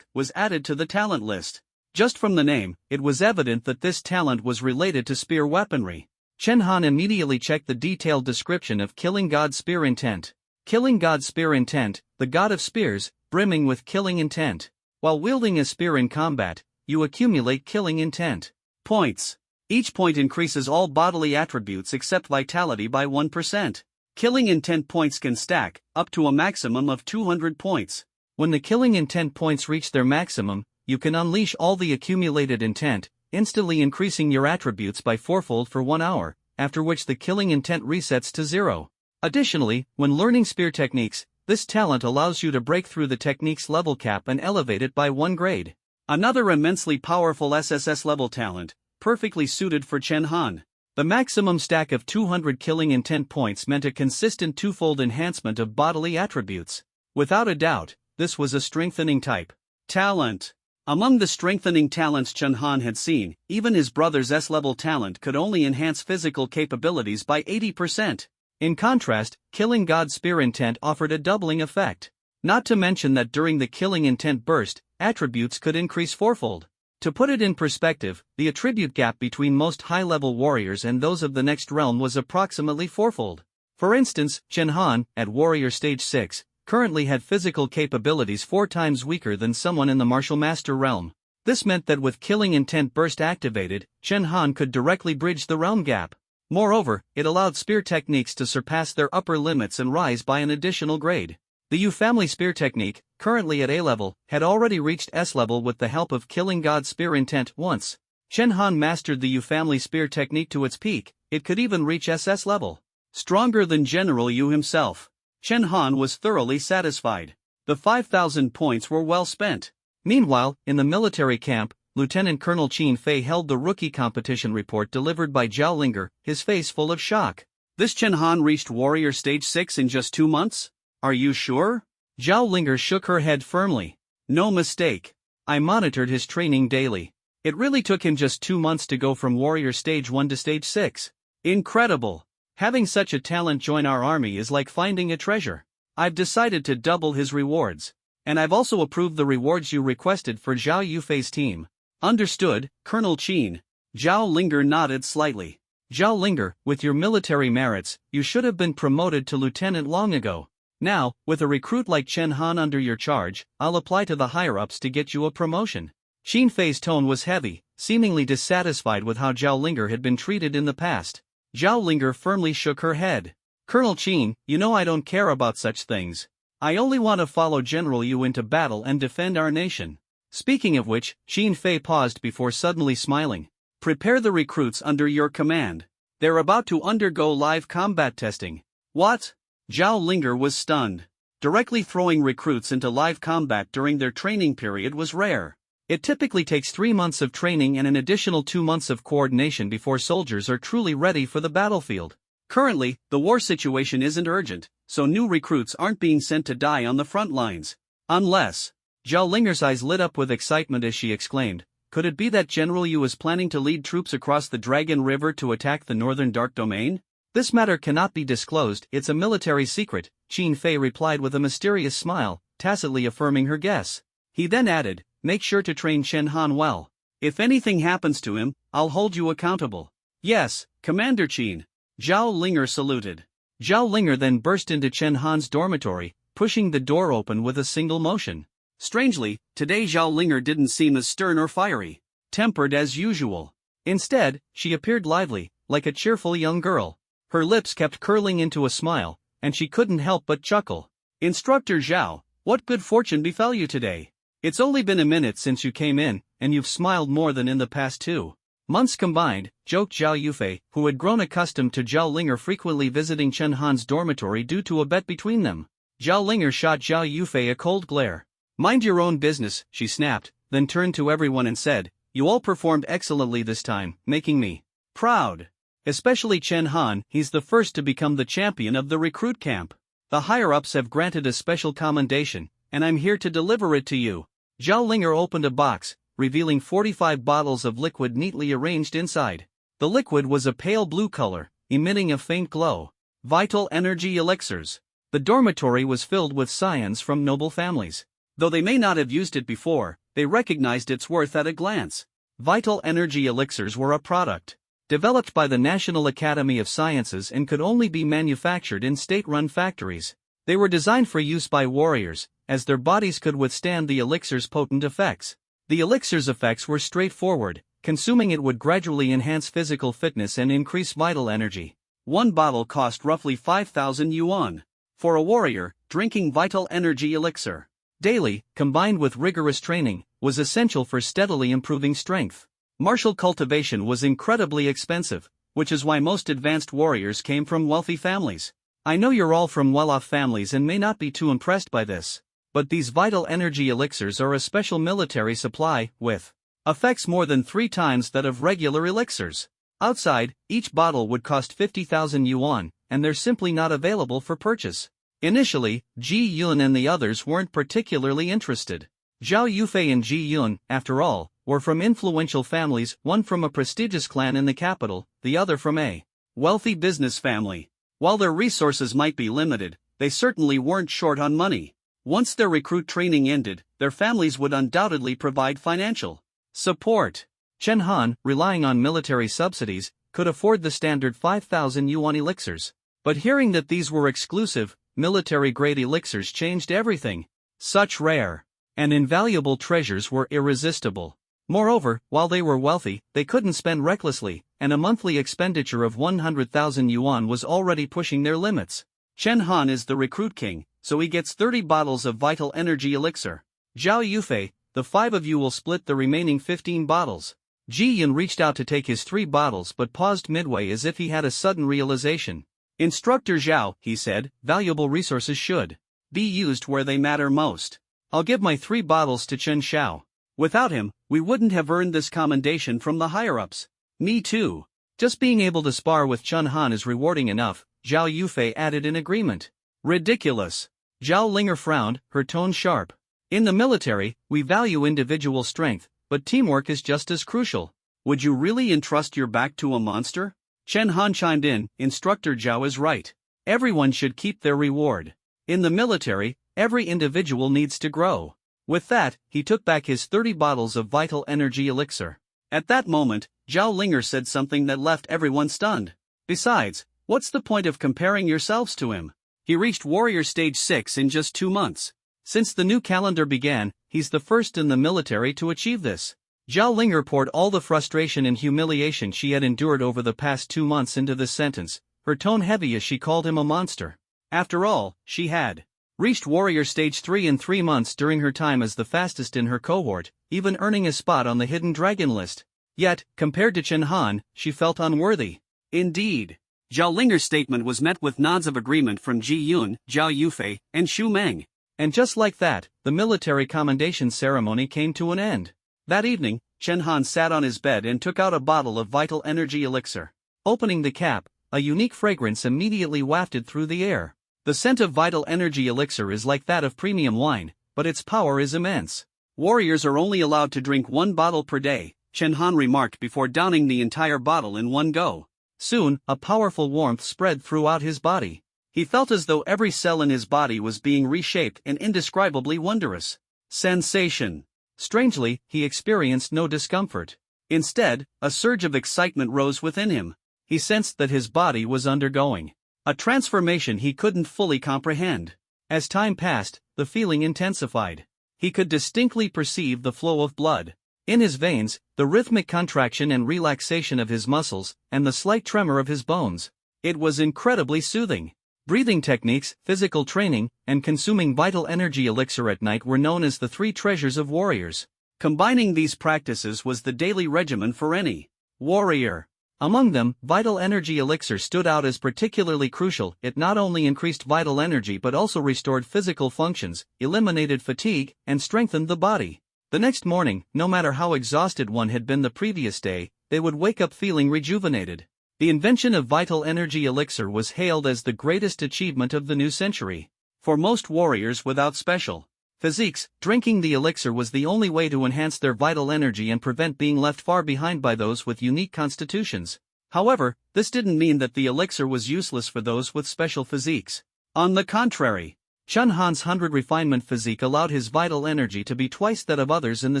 * was added to the talent list. Just from the name, it was evident that this talent was related to spear weaponry. Chen Han immediately checked the detailed description of Killing God Spear Intent. Killing God Spear Intent, the god of spears, brimming with killing intent. While wielding a spear in combat, you accumulate killing intent points. Each point increases all bodily attributes except vitality by 1%. Killing intent points can stack up to a maximum of 200 points. When the killing intent points reach their maximum, you can unleash all the accumulated intent, instantly increasing your attributes by 4-fold for 1 hour, after which the killing intent resets to 0. Additionally, when learning spear techniques, this talent allows you to break through the technique's level cap and elevate it by 1 grade. Another immensely powerful SSS-level talent, perfectly suited for Chen Han. The maximum stack of 200 killing intent points meant a consistent 2-fold enhancement of bodily attributes. Without a doubt, this was a strengthening type talent. Among the strengthening talents Chen Han had seen, even his brother's S-level talent could only enhance physical capabilities by 80%. In contrast, Killing God Spear Intent offered a doubling effect. Not to mention that during the killing intent burst, attributes could increase 4-fold. To put it in perspective, the attribute gap between most high-level warriors and those of the next realm was approximately 4-fold. For instance, Chen Han, at Warrior Stage 6, currently had physical capabilities 4 times weaker than someone in the Martial Master realm. This meant that with Killing Intent Burst activated, Chen Han could directly bridge the realm gap. Moreover, it allowed spear techniques to surpass their upper limits and rise by an additional grade. The U-Family Spear Technique, currently at A-level, had already reached S-level with the help of Killing God Spear Intent once. Chen Han mastered the U-Family Spear Technique to its peak, it could even reach SS level. Stronger than General Yu himself. Chen Han was thoroughly satisfied. The 5,000 points were well spent. Meanwhile, in the military camp, Lieutenant Colonel Qin Fei held the rookie competition report delivered by Zhao Linger, his face full of shock. This Chen Han reached Warrior Stage 6 in just 2 months? Are you sure? Zhao Linger shook her head firmly. No mistake. I monitored his training daily. It really took him just 2 months to go from Warrior Stage 1 to Stage 6. Incredible. Having such a talent join our army is like finding a treasure. I've decided to double his rewards. And I've also approved the rewards you requested for Zhao Yufei's team. Understood, Colonel Qin. Zhao Linger nodded slightly. Zhao Linger, with your military merits, you should have been promoted to lieutenant long ago. Now, with a recruit like Chen Han under your charge, I'll apply to the higher-ups to get you a promotion. Qin Fei's tone was heavy, seemingly dissatisfied with how Zhao Linger had been treated in the past. Zhao Linger firmly shook her head. Colonel Qin, you know I don't care about such things. I only want to follow General Yu into battle and defend our nation. Speaking of which, Qin Fei paused before suddenly smiling. Prepare the recruits under your command. They're about to undergo live combat testing. What? Zhao Linger was stunned. Directly throwing recruits into live combat during their training period was rare. It typically takes 3 months of training and an additional 2 months of coordination before soldiers are truly ready for the battlefield. Currently, the war situation isn't urgent, so new recruits aren't being sent to die on the front lines. Unless... Zhao Linger's eyes lit up with excitement as she exclaimed, could it be that General Yu is planning to lead troops across the Dragon River to attack the northern Dark Domain? This matter cannot be disclosed, it's a military secret, Qin Fei replied with a mysterious smile, tacitly affirming her guess. He then added, make sure to train Chen Han well. If anything happens to him, I'll hold you accountable. Yes, Commander Qin. Zhao Linger saluted. Zhao Linger then burst into Chen Han's dormitory, pushing the door open with a single motion. Strangely, today Zhao Linger didn't seem as stern or fiery, tempered as usual. Instead, she appeared lively, like a cheerful young girl. Her lips kept curling into a smile, and she couldn't help but chuckle. Instructor Zhao, what good fortune befell you today? It's only been a minute since you came in, and you've smiled more than in the past 2 months combined, joked Zhao Yufei, who had grown accustomed to Zhao Linger frequently visiting Chen Han's dormitory due to a bet between them. Zhao Linger shot Zhao Yufei a cold glare. Mind your own business, she snapped, then turned to everyone and said, you all performed excellently this time, making me proud. Especially Chen Han, he's the first to become the champion of the recruit camp. The higher-ups have granted a special commendation, and I'm here to deliver it to you. Zhao Linger opened a box, revealing 45 bottles of liquid neatly arranged inside. The liquid was a pale blue color, emitting a faint glow. Vital energy elixirs. The dormitory was filled with scions from noble families. Though they may not have used it before, they recognized its worth at a glance. Vital energy elixirs were a product developed by the National Academy of Sciences and could only be manufactured in state-run factories. They were designed for use by warriors, as their bodies could withstand the elixir's potent effects. The elixir's effects were straightforward, consuming it would gradually enhance physical fitness and increase vital energy. One bottle cost roughly 5,000 yuan. For a warrior, drinking vital energy elixir daily, combined with rigorous training, was essential for steadily improving strength. Martial cultivation was incredibly expensive, which is why most advanced warriors came from wealthy families. I know you're all from well-off families and may not be too impressed by this, but these vital energy elixirs are a special military supply, with effects more than 3 times that of regular elixirs. Outside, each bottle would cost 50,000 yuan, and they're simply not available for purchase. Initially, Ji Yun and the others weren't particularly interested. Zhao Yufei and Ji Yun, after all, were from influential families, one from a prestigious clan in the capital, the other from a wealthy business family. While their resources might be limited, they certainly weren't short on money. Once their recruit training ended, their families would undoubtedly provide financial support. Chen Han, relying on military subsidies, could afford the standard 5,000 yuan elixirs. But hearing that these were exclusive, military-grade elixirs changed everything. Such rare and invaluable treasures were irresistible. Moreover, while they were wealthy, they couldn't spend recklessly, and a monthly expenditure of 100,000 yuan was already pushing their limits. Chen Han is the recruit king, so he gets 30 bottles of vital energy elixir. Zhao Yufei, the 5 of you will split the remaining 15 bottles. Ji Yun reached out to take his 3 bottles but paused midway as if he had a sudden realization. Instructor Zhao, he said, valuable resources should be used where they matter most. I'll give my 3 bottles to Chen Xiao. Without him, we wouldn't have earned this commendation from the higher-ups. Me too. Just being able to spar with Chen Han is rewarding enough, Zhao Yufei added in agreement. Ridiculous. Zhao Linger frowned, her tone sharp. In the military, we value individual strength, but teamwork is just as crucial. Would you really entrust your back to a monster? Chen Han chimed in, Instructor Zhao is right. Everyone should keep their reward. In the military, every individual needs to grow. With that, he took back his 30 bottles of vital energy elixir. At that moment, Zhao Linger said something that left everyone stunned. Besides, what's the point of comparing yourselves to him? He reached Warrior Stage 6 in just 2 months. Since the new calendar began, he's the first in the military to achieve this. Zhao Linger poured all the frustration and humiliation she had endured over the past 2 months into this sentence, her tone heavy as she called him a monster. After all, she had reached Warrior Stage 3 in 3 months during her time as the fastest in her cohort, even earning a spot on the Hidden Dragon list. Yet, compared to Chen Han, she felt unworthy. Indeed. Zhao Linger's statement was met with nods of agreement from Ji Yun, Zhao Yufei, and Xu Meng. And just like that, the military commendation ceremony came to an end. That evening, Chen Han sat on his bed and took out a bottle of vital energy elixir. Opening the cap, a unique fragrance immediately wafted through the air. The scent of vital energy elixir is like that of premium wine, but its power is immense. Warriors are only allowed to drink 1 bottle per day, Chen Han remarked before downing the entire bottle in one go. Soon, a powerful warmth spread throughout his body. He felt as though every cell in his body was being reshaped in indescribably wondrous sensation. Strangely, he experienced no discomfort. Instead, a surge of excitement rose within him. He sensed that his body was undergoing a transformation he couldn't fully comprehend. As time passed, the feeling intensified. He could distinctly perceive the flow of blood in his veins, the rhythmic contraction and relaxation of his muscles, and the slight tremor of his bones. It was incredibly soothing. Breathing techniques, physical training, and consuming vital energy elixir at night were known as the 3 treasures of warriors. Combining these practices was the daily regimen for any warrior. Among them, vital energy elixir stood out as particularly crucial. It not only increased vital energy but also restored physical functions, eliminated fatigue, and strengthened the body. The next morning, no matter how exhausted one had been the previous day, they would wake up feeling rejuvenated. The invention of vital energy elixir was hailed as the greatest achievement of the new century. For most warriors without special physiques, drinking the elixir was the only way to enhance their vital energy and prevent being left far behind by those with unique constitutions. However, this didn't mean that the elixir was useless for those with special physiques. On the contrary, Chen Han's 100 refinement physique allowed his vital energy to be twice that of others in the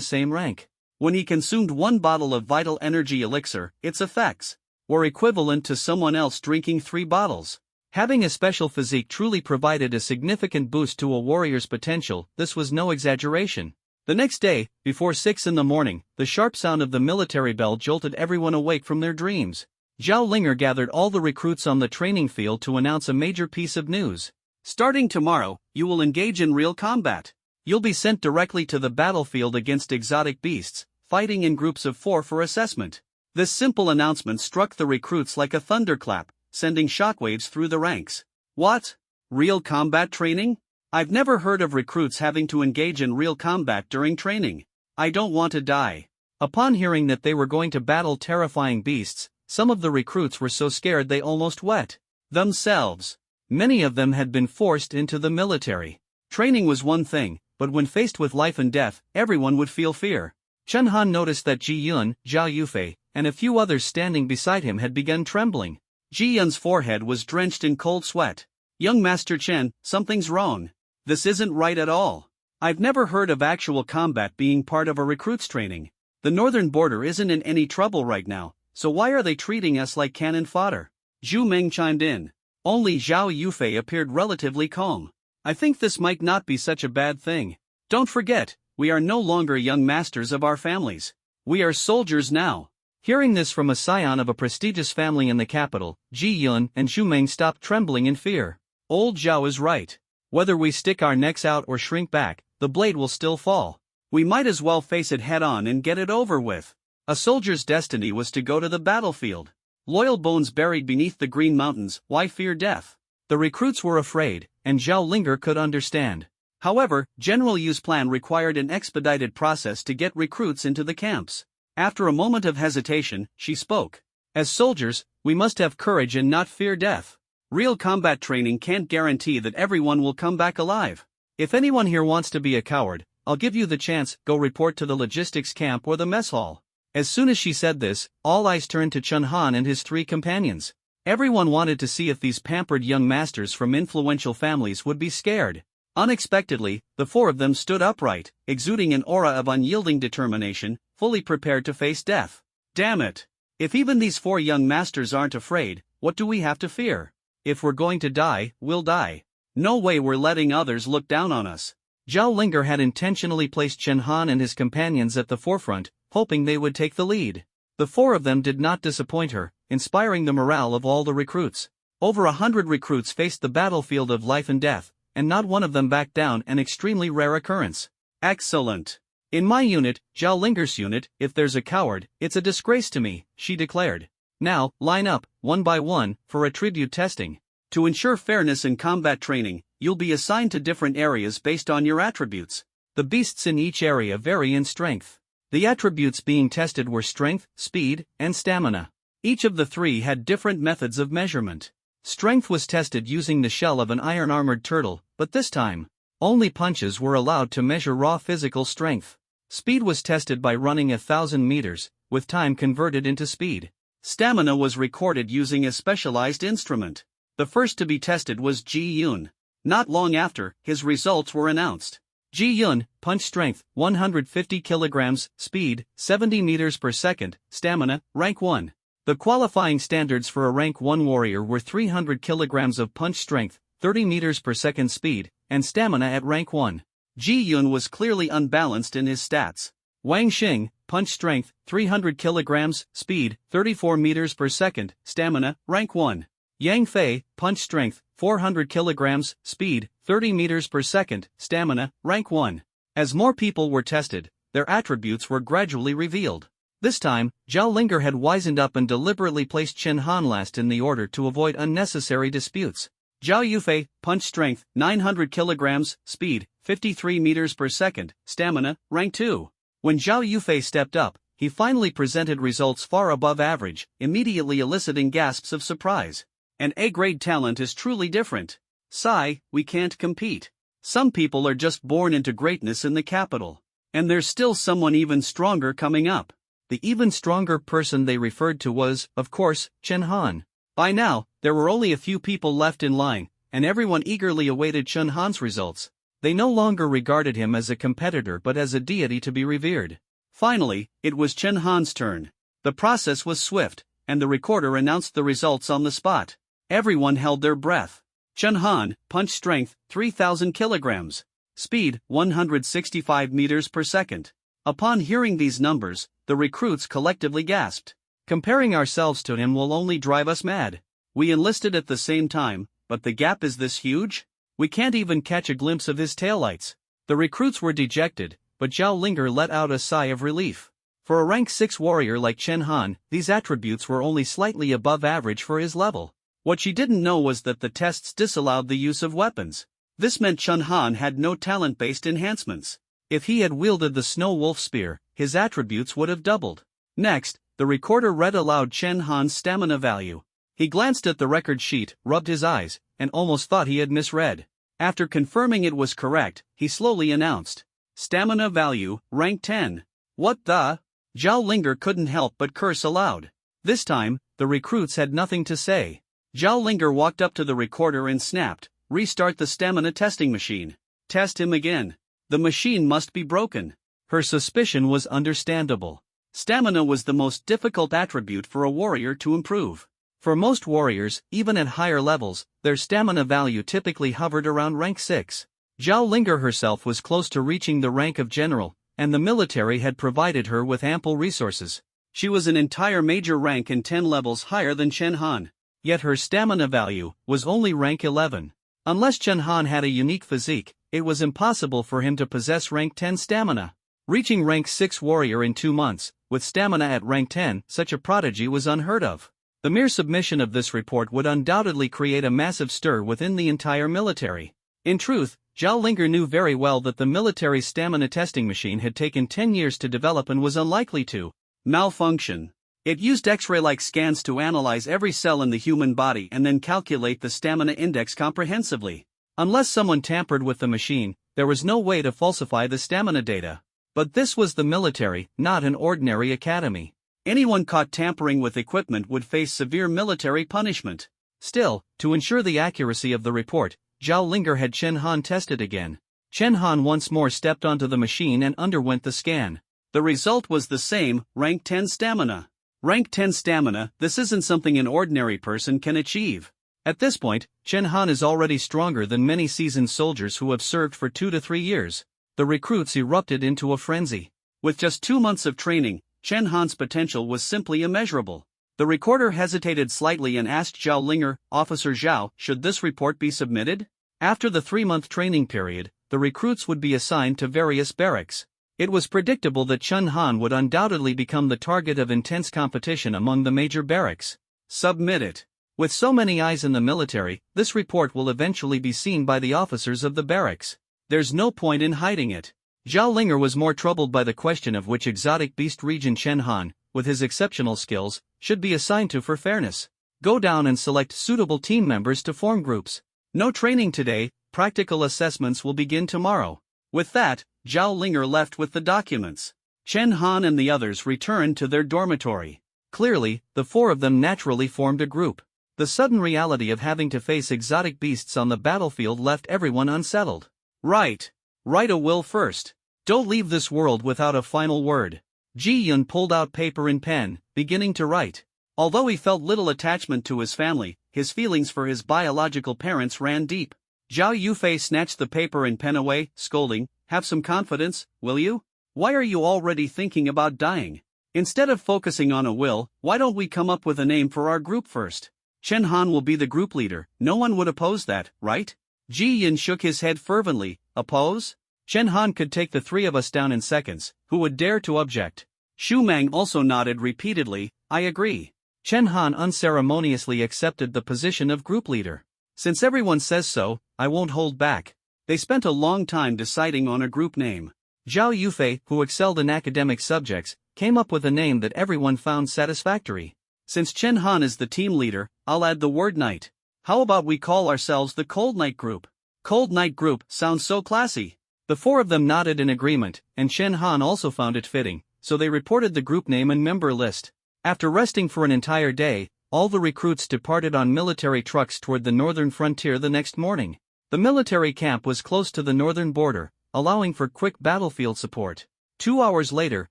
same rank. When he consumed 1 bottle of vital energy elixir, its effects were equivalent to someone else drinking 3 bottles. Having a special physique truly provided a significant boost to a warrior's potential. This was no exaggeration. The next day, before 6 in the morning, the sharp sound of the military bell jolted everyone awake from their dreams. Zhao Linger gathered all the recruits on the training field to announce a major piece of news. Starting tomorrow, you will engage in real combat. You'll be sent directly to the battlefield against exotic beasts, fighting in groups of 4 for assessment. This simple announcement struck the recruits like a thunderclap, sending shockwaves through the ranks. What? Real combat training? I've never heard of recruits having to engage in real combat during training. I don't want to die. Upon hearing that they were going to battle terrifying beasts, some of the recruits were so scared they almost wet themselves. Many of them had been forced into the military. Training was one thing, but when faced with life and death, everyone would feel fear. Chen Han noticed that Ji Yun, Zhao Yufei, and a few others standing beside him had begun trembling. Ji Yun's forehead was drenched in cold sweat. Young Master Chen, something's wrong. This isn't right at all. I've never heard of actual combat being part of a recruit's training. The northern border isn't in any trouble right now, so why are they treating us like cannon fodder? Zhu Meng chimed in. Only Zhao Yufei appeared relatively calm. I think this might not be such a bad thing. Don't forget, we are no longer young masters of our families. We are soldiers now. Hearing this from a scion of a prestigious family in the capital, Ji Yun and Xu Meng stopped trembling in fear. Old Zhao is right. Whether we stick our necks out or shrink back, the blade will still fall. We might as well face it head on and get it over with. A soldier's destiny was to go to the battlefield. Loyal bones buried beneath the green mountains, why fear death? The recruits were afraid, and Zhao Linger could understand. However, General Yu's plan required an expedited process to get recruits into the camps. After a moment of hesitation, she spoke. As soldiers, we must have courage and not fear death. Real combat training can't guarantee that everyone will come back alive. If anyone here wants to be a coward, I'll give you the chance. Go report to the logistics camp or the mess hall. As soon as she said this, all eyes turned to Chen Han and his 3 companions. Everyone wanted to see if these pampered young masters from influential families would be scared. Unexpectedly, the 4 of them stood upright, exuding an aura of unyielding determination, fully prepared to face death. Damn it! If even these 4 young masters aren't afraid, what do we have to fear? If we're going to die, we'll die. No way we're letting others look down on us. Zhao Linger had intentionally placed Chen Han and his companions at the forefront, hoping they would take the lead. The 4 of them did not disappoint her, inspiring the morale of all the recruits. Over 100 recruits faced the battlefield of life and death, and not one of them backed down, an extremely rare occurrence. Excellent. In my unit, Zhao Linger's unit, if there's a coward, it's a disgrace to me, she declared. Now, line up, one by one, for attribute testing. To ensure fairness in combat training, you'll be assigned to different areas based on your attributes. The beasts in each area vary in strength. The attributes being tested were strength, speed, and stamina. Each of the three had different methods of measurement. Strength was tested using the shell of an iron-armored turtle, but this time, only punches were allowed to measure raw physical strength. Speed was tested by running 1,000 meters, with time converted into speed. Stamina was recorded using a specialized instrument. The first to be tested was Ji-Yun. Not long after, his results were announced. Ji-Yun, punch strength, 150 kilograms, speed, 70 meters per second, stamina, rank 1. The qualifying standards for a rank 1 warrior were 300 kilograms of punch strength, 30 meters per second speed, and stamina at rank 1. Ji-Yun was clearly unbalanced in his stats. Wang Xing, punch strength, 300 kilograms, speed, 34 meters per second, stamina, rank 1. Yang Fei, punch strength, 400 kilograms, speed, 30 meters per second, stamina, rank 1. As more people were tested, their attributes were gradually revealed. This time, Zhao Linger had wisened up and deliberately placed Chen Han last in the order to avoid unnecessary disputes. Zhao Yufei, punch strength, 900 kilograms, speed, 53 meters per second, stamina, rank 2. When Zhao Yufei stepped up, he finally presented results far above average, immediately eliciting gasps of surprise. An A-grade talent is truly different. Sigh, we can't compete. Some people are just born into greatness in the capital. And there's still someone even stronger coming up. The even stronger person they referred to was, of course, Chen Han. By now, there were only a few people left in line, and everyone eagerly awaited Chen Han's results. They no longer regarded him as a competitor but as a deity to be revered. Finally, it was Chen Han's turn. The process was swift, and the recorder announced the results on the spot. Everyone held their breath. Chen Han, punch strength, 3,000 kilograms. Speed, 165 meters per second. Upon hearing these numbers, the recruits collectively gasped. Comparing ourselves to him will only drive us mad. We enlisted at the same time, but the gap is this huge? We can't even catch a glimpse of his taillights. The recruits were dejected, but Zhao Linger let out a sigh of relief. For a rank 6 warrior like Chen Han, these attributes were only slightly above average for his level. What she didn't know was that the tests disallowed the use of weapons. This meant Chen Han had no talent-based enhancements. If he had wielded the Snow Wolf Spear, his attributes would have doubled. Next, the recorder read aloud Chen Han's stamina value. He glanced at the record sheet, rubbed his eyes, and almost thought he had misread. After confirming it was correct, he slowly announced, "Stamina value, rank 10. What the?" Zhao Linger couldn't help but curse aloud. This time, the recruits had nothing to say. Zhao Linger walked up to the recorder and snapped, "Restart the stamina testing machine. Test him again. The machine must be broken." Her suspicion was understandable. Stamina was the most difficult attribute for a warrior to improve. For most warriors, even at higher levels, their stamina value typically hovered around rank 6. Zhao Linger herself was close to reaching the rank of general, and the military had provided her with ample resources. She was an entire major rank and 10 levels higher than Chen Han. Yet her stamina value was only rank 11. Unless Chen Han had a unique physique, it was impossible for him to possess rank 10 stamina. Reaching rank 6 warrior in 2 months, with stamina at rank 10, such a prodigy was unheard of. The mere submission of this report would undoubtedly create a massive stir within the entire military. In truth, Zhao Linger knew very well that the military's stamina testing machine had taken 10 years to develop and was unlikely to malfunction. It used X-ray-like scans to analyze every cell in the human body and then calculate the stamina index comprehensively. Unless someone tampered with the machine, there was no way to falsify the stamina data. But this was the military, not an ordinary academy. Anyone caught tampering with equipment would face severe military punishment. Still, to ensure the accuracy of the report, Zhao Linger had Chen Han tested again. Chen Han once more stepped onto the machine and underwent the scan. The result was the same, rank 10 stamina. Rank 10 stamina, this isn't something an ordinary person can achieve. At this point, Chen Han is already stronger than many seasoned soldiers who have served for 2 to 3 years. The recruits erupted into a frenzy. With just 2 months of training, Chen Han's potential was simply immeasurable. The recorder hesitated slightly and asked Zhao Linger, "Officer Zhao, should this report be submitted?" After the 3-month training period, the recruits would be assigned to various barracks. It was predictable that Chun Han would undoubtedly become the target of intense competition among the major barracks. Submit it. With so many eyes in the military, this report will eventually be seen by the officers of the barracks. There's no point in hiding it. Zhao Linger was more troubled by the question of which exotic beast region Chen Han, with his exceptional skills, should be assigned to for fairness. Go down and select suitable team members to form groups. No training today, practical assessments will begin tomorrow. With that, Zhao Linger left with the documents. Chen Han and the others returned to their dormitory. Clearly, the four of them naturally formed a group. The sudden reality of having to face exotic beasts on the battlefield left everyone unsettled. Write a will first. Don't leave this world without a final word. Ji Yun pulled out paper and pen, beginning to write. Although he felt little attachment to his family, his feelings for his biological parents ran deep. Zhao Yufei snatched the paper and pen away, scolding, "Have some confidence, will you? Why are you already thinking about dying? Instead of focusing on a will, why don't we come up with a name for our group first? Chen Han will be the group leader, no one would oppose that, right?" Ji Yin shook his head fervently. Oppose? Chen Han could take the three of us down in seconds, who would dare to object? Xu Mang also nodded repeatedly, I agree. Chen Han unceremoniously accepted the position of group leader. Since everyone says so, I won't hold back. They spent a long time deciding on a group name. Zhao Yufei, who excelled in academic subjects, came up with a name that everyone found satisfactory. Since Chen Han is the team leader, I'll add the word night. How about we call ourselves the Cold Night Group? Cold Night Group sounds so classy. The four of them nodded in agreement, and Chen Han also found it fitting, so they reported the group name and member list. After resting for an entire day, all the recruits departed on military trucks toward the northern frontier the next morning. The military camp was close to the northern border, allowing for quick battlefield support. 2 hours later,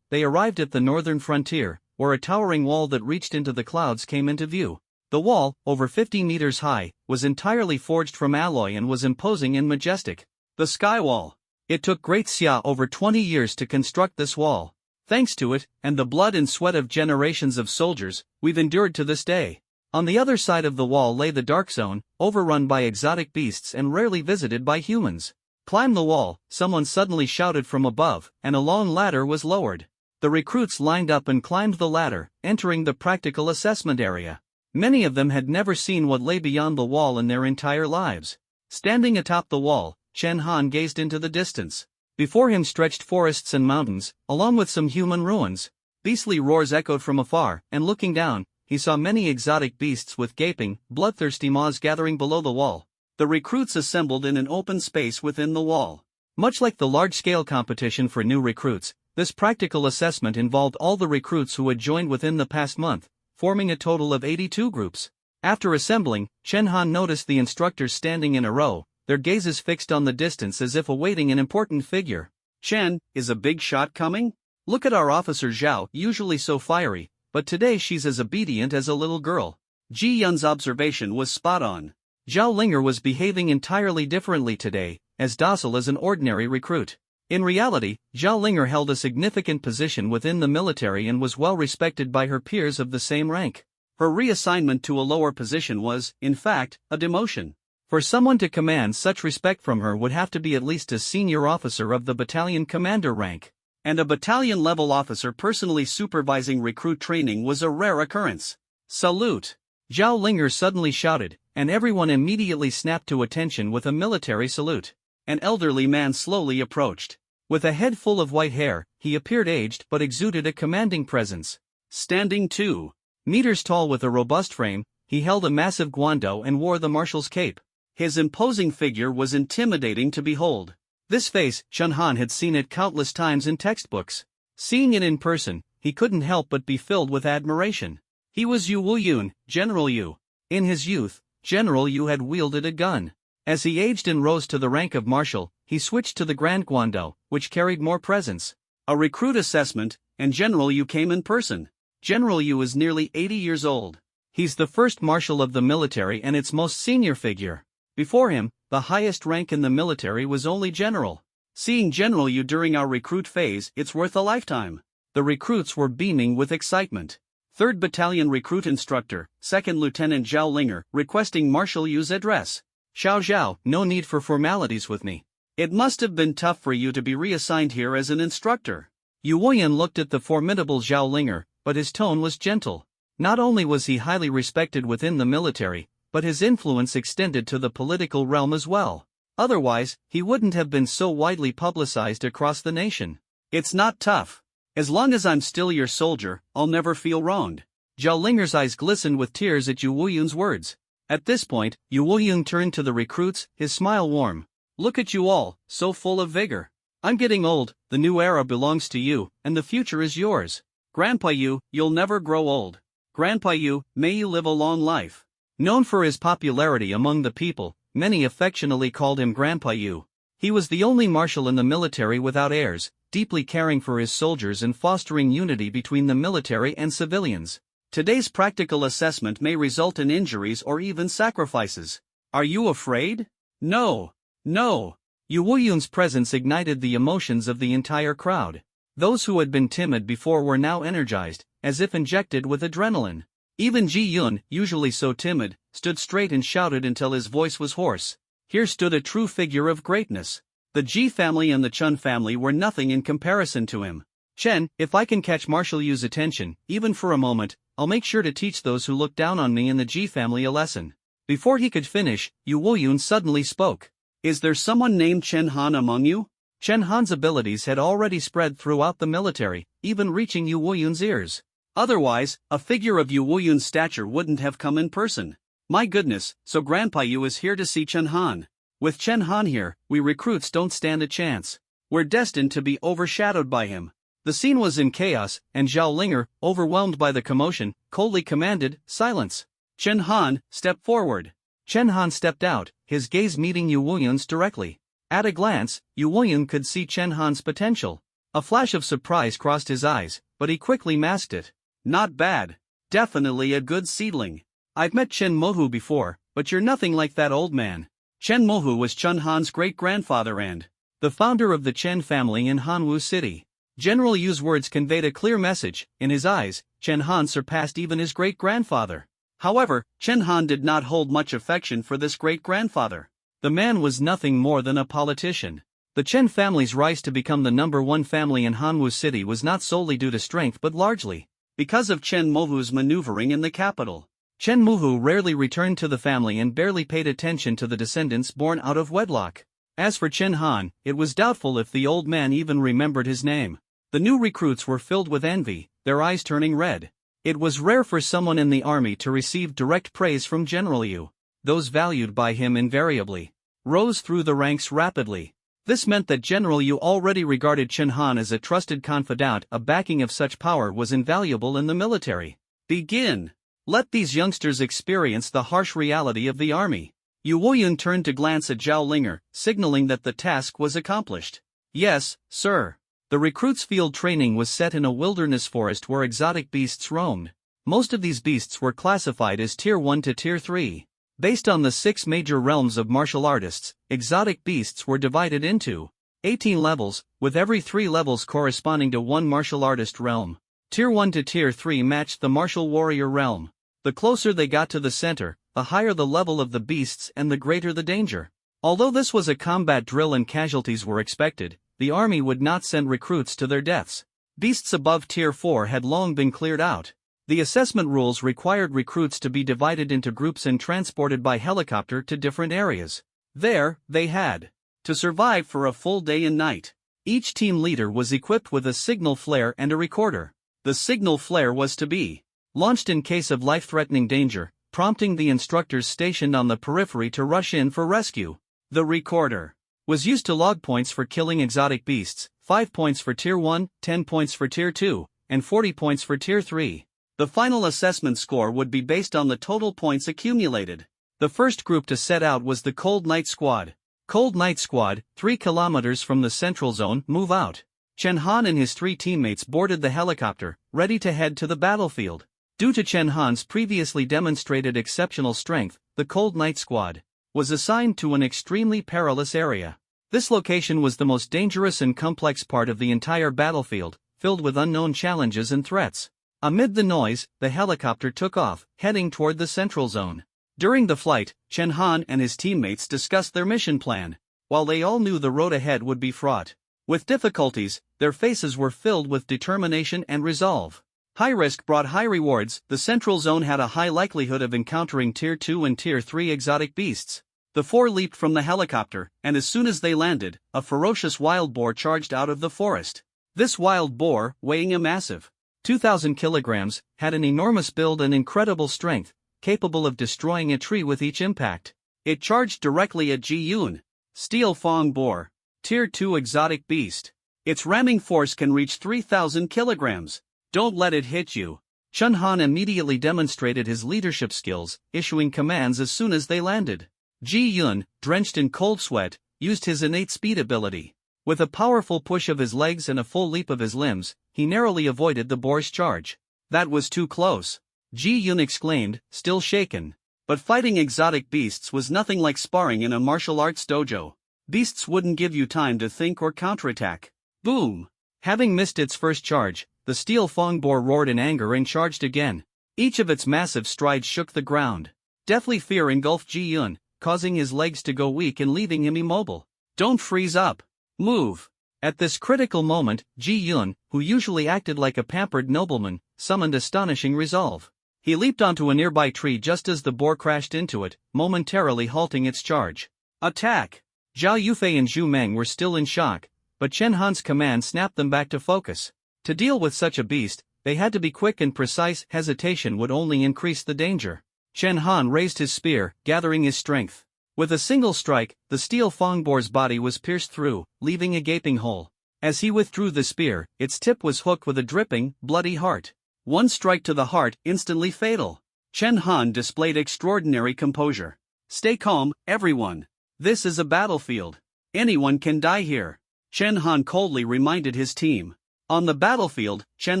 they arrived at the northern frontier, where a towering wall that reached into the clouds came into view. The wall, over 50 meters high, was entirely forged from alloy and was imposing and majestic. The Sky Wall. It took Great Xia over 20 years to construct this wall. Thanks to it, and the blood and sweat of generations of soldiers, we've endured to this day. On the other side of the wall lay the Dark Zone, overrun by exotic beasts and rarely visited by humans. Climb the wall, someone suddenly shouted from above, and a long ladder was lowered. The recruits lined up and climbed the ladder, entering the practical assessment area. Many of them had never seen what lay beyond the wall in their entire lives. Standing atop the wall, Chen Han gazed into the distance. Before him stretched forests and mountains, along with some human ruins. Beastly roars echoed from afar, and looking down, he saw many exotic beasts with gaping, bloodthirsty maws gathering below the wall. The recruits assembled in an open space within the wall. Much like the large-scale competition for new recruits, this practical assessment involved all the recruits who had joined within the past month, forming a total of 82 groups. After assembling, Chen Han noticed the instructors standing in a row, their gazes fixed on the distance as if awaiting an important figure. Chen, is a big shot coming? Look at our officer Zhao, usually so fiery, but today she's as obedient as a little girl. Ji Yun's observation was spot on. Zhao Linger was behaving entirely differently today, as docile as an ordinary recruit. In reality, Zhao Linger held a significant position within the military and was well respected by her peers of the same rank. Her reassignment to a lower position was, in fact, a demotion. For someone to command such respect from her would have to be at least a senior officer of the battalion commander rank. And a battalion-level officer personally supervising recruit training was a rare occurrence. Salute! Zhao Linger suddenly shouted, and everyone immediately snapped to attention with a military salute. An elderly man slowly approached. With a head full of white hair, he appeared aged but exuded a commanding presence. Standing 2 meters tall with a robust frame, he held a massive guando and wore the marshal's cape. His imposing figure was intimidating to behold. This face, Chen Han had seen it countless times in textbooks. Seeing it in person, he couldn't help but be filled with admiration. He was Yu Wuyun, General Yu. In his youth, General Yu had wielded a gun. As he aged and rose to the rank of marshal, he switched to the Grand Guando, which carried more presence. A recruit assessment, and General Yu came in person. General Yu is nearly 80 years old. He's the first marshal of the military and its most senior figure. Before him, the highest rank in the military was only general. Seeing General Yu during our recruit phase, it's worth a lifetime. The recruits were beaming with excitement. 3rd Battalion Recruit Instructor, 2nd Lieutenant Zhao Linger, requesting Marshal Yu's address. Xiao Zhao, no need for formalities with me. It must have been tough for you to be reassigned here as an instructor. Yu Wuyan looked at the formidable Zhao Linger, but his tone was gentle. Not only was he highly respected within the military, but his influence extended to the political realm as well. Otherwise, he wouldn't have been so widely publicized across the nation. It's not tough. As long as I'm still your soldier, I'll never feel wronged. Zhao Linger's eyes glistened with tears at Yu Wuyun's words. At this point, Yu Wuyun turned to the recruits, his smile warm. Look at you all, so full of vigor. I'm getting old, the new era belongs to you, and the future is yours. Grandpa Yu, you'll never grow old. Grandpa Yu, may you live a long life. Known for his popularity among the people, many affectionately called him Grandpa Yu. He was the only marshal in the military without heirs, deeply caring for his soldiers and fostering unity between the military and civilians. Today's practical assessment may result in injuries or even sacrifices. Are you afraid? No. No. Yu Wuyun's presence ignited the emotions of the entire crowd. Those who had been timid before were now energized, as if injected with adrenaline. Even Ji Yun, usually so timid, stood straight and shouted until his voice was hoarse. Here stood a true figure of greatness. The Ji family and the Chun family were nothing in comparison to him. Chen, if I can catch Marshal Yu's attention, even for a moment, I'll make sure to teach those who look down on me in the Ji family a lesson. Before he could finish, Yu Wuyun suddenly spoke. Is there someone named Chen Han among you? Chen Han's abilities had already spread throughout the military, even reaching Yu Wuyun's ears. Otherwise, a figure of Yu Wuyun's stature wouldn't have come in person. My goodness, so Grandpa Yu is here to see Chen Han. With Chen Han here, we recruits don't stand a chance. We're destined to be overshadowed by him. The scene was in chaos, and Zhao Linger, overwhelmed by the commotion, coldly commanded, silence. Chen Han, step forward. Chen Han stepped out, his gaze meeting Yu Wuyun's directly. At a glance, Yu Wuyun could see Chen Han's potential. A flash of surprise crossed his eyes, but he quickly masked it. Not bad. Definitely a good seedling. I've met Chen Mohu before, but you're nothing like that old man. Chen Mohu was Chen Han's great-grandfather and the founder of the Chen family in Hanwu City. General Yu's words conveyed a clear message. In his eyes, Chen Han surpassed even his great-grandfather. However, Chen Han did not hold much affection for this great-grandfather. The man was nothing more than a politician. The Chen family's rise to become the #1 family in Hanwu City was not solely due to strength but largely because of Chen Mohu's maneuvering in the capital. Chen Mohu rarely returned to the family and barely paid attention to the descendants born out of wedlock. As for Chen Han, it was doubtful if the old man even remembered his name. The new recruits were filled with envy, their eyes turning red. It was rare for someone in the army to receive direct praise from General Yu. Those valued by him invariably rose through the ranks rapidly. This meant that General Yu already regarded Chen Han as a trusted confidant. A backing of such power was invaluable in the military. Begin. Let these youngsters experience the harsh reality of the army. Yu Wuyun turned to glance at Zhao Linger, signaling that the task was accomplished. Yes, sir. The recruits' field training was set in a wilderness forest where exotic beasts roamed. Most of these beasts were classified as Tier 1 to Tier 3. Based on the 6 major realms of martial artists, exotic beasts were divided into 18 levels, with every 3 levels corresponding to 1 martial artist realm. Tier 1 to Tier 3 matched the martial warrior realm. The closer they got to the center, the higher the level of the beasts and the greater the danger. Although this was a combat drill and casualties were expected, the army would not send recruits to their deaths. Beasts above Tier 4 had long been cleared out. The assessment rules required recruits to be divided into groups and transported by helicopter to different areas. There, they had to survive for a full day and night. Each team leader was equipped with a signal flare and a recorder. The signal flare was to be launched in case of life-threatening danger, prompting the instructors stationed on the periphery to rush in for rescue. The recorder was used to log points for killing exotic beasts, 5 points for Tier 1, 10 points for Tier 2, and 40 points for Tier 3. The final assessment score would be based on the total points accumulated. The first group to set out was the Cold Night Squad. Cold Night Squad, 3 kilometers from the central zone, move out. Chen Han and his 3 teammates boarded the helicopter, ready to head to the battlefield. Due to Chen Han's previously demonstrated exceptional strength, the Cold Night Squad was assigned to an extremely perilous area. This location was the most dangerous and complex part of the entire battlefield, filled with unknown challenges and threats. Amid the noise, the helicopter took off, heading toward the central zone. During the flight, Chen Han and his teammates discussed their mission plan. while they all knew the road ahead would be fraught with difficulties, their faces were filled with determination and resolve. High risk brought high rewards. The central zone had a high likelihood of encountering Tier 2 and Tier 3 exotic beasts. The four leaped from the helicopter, and as soon as they landed, a ferocious wild boar charged out of the forest. This wild boar, weighing a massive 2,000 kilograms, had an enormous build and incredible strength, capable of destroying a tree with each impact. It charged directly at Ji Yun. Steel Fong Boar, Tier 2 exotic beast. Its ramming force can reach 3,000 kilograms. Don't let it hit you. Chen Han immediately demonstrated his leadership skills, issuing commands as soon as they landed. Ji Yun, drenched in cold sweat, used his innate speed ability. With a powerful push of his legs and a full leap of his limbs, he narrowly avoided the boar's charge. That was too close. Ji Yun exclaimed, still shaken. But fighting exotic beasts was nothing like sparring in a martial arts dojo. Beasts wouldn't give you time to think or counterattack. Boom! Having missed its first charge, the steel Fong boar roared in anger and charged again. Each of its massive strides shook the ground. Deathly fear engulfed Ji Yun, causing his legs to go weak and leaving him immobile. Don't freeze up. Move. At this critical moment, Ji Yun, who usually acted like a pampered nobleman, summoned astonishing resolve. He leaped onto a nearby tree just as the boar crashed into it, momentarily halting its charge. Attack! Zhao Yufei and Zhu Meng were still in shock, but Chen Han's command snapped them back to focus. To deal with such a beast, they had to be quick and precise. Hesitation would only increase the danger. Chen Han raised his spear, gathering his strength. With a single strike, the steel Fong boar's body was pierced through, leaving a gaping hole. As he withdrew the spear, its tip was hooked with a dripping, bloody heart. One strike to the heart, instantly fatal. Chen Han displayed extraordinary composure. Stay calm, everyone. This is a battlefield. Anyone can die here. Chen Han coldly reminded his team. On the battlefield, Chen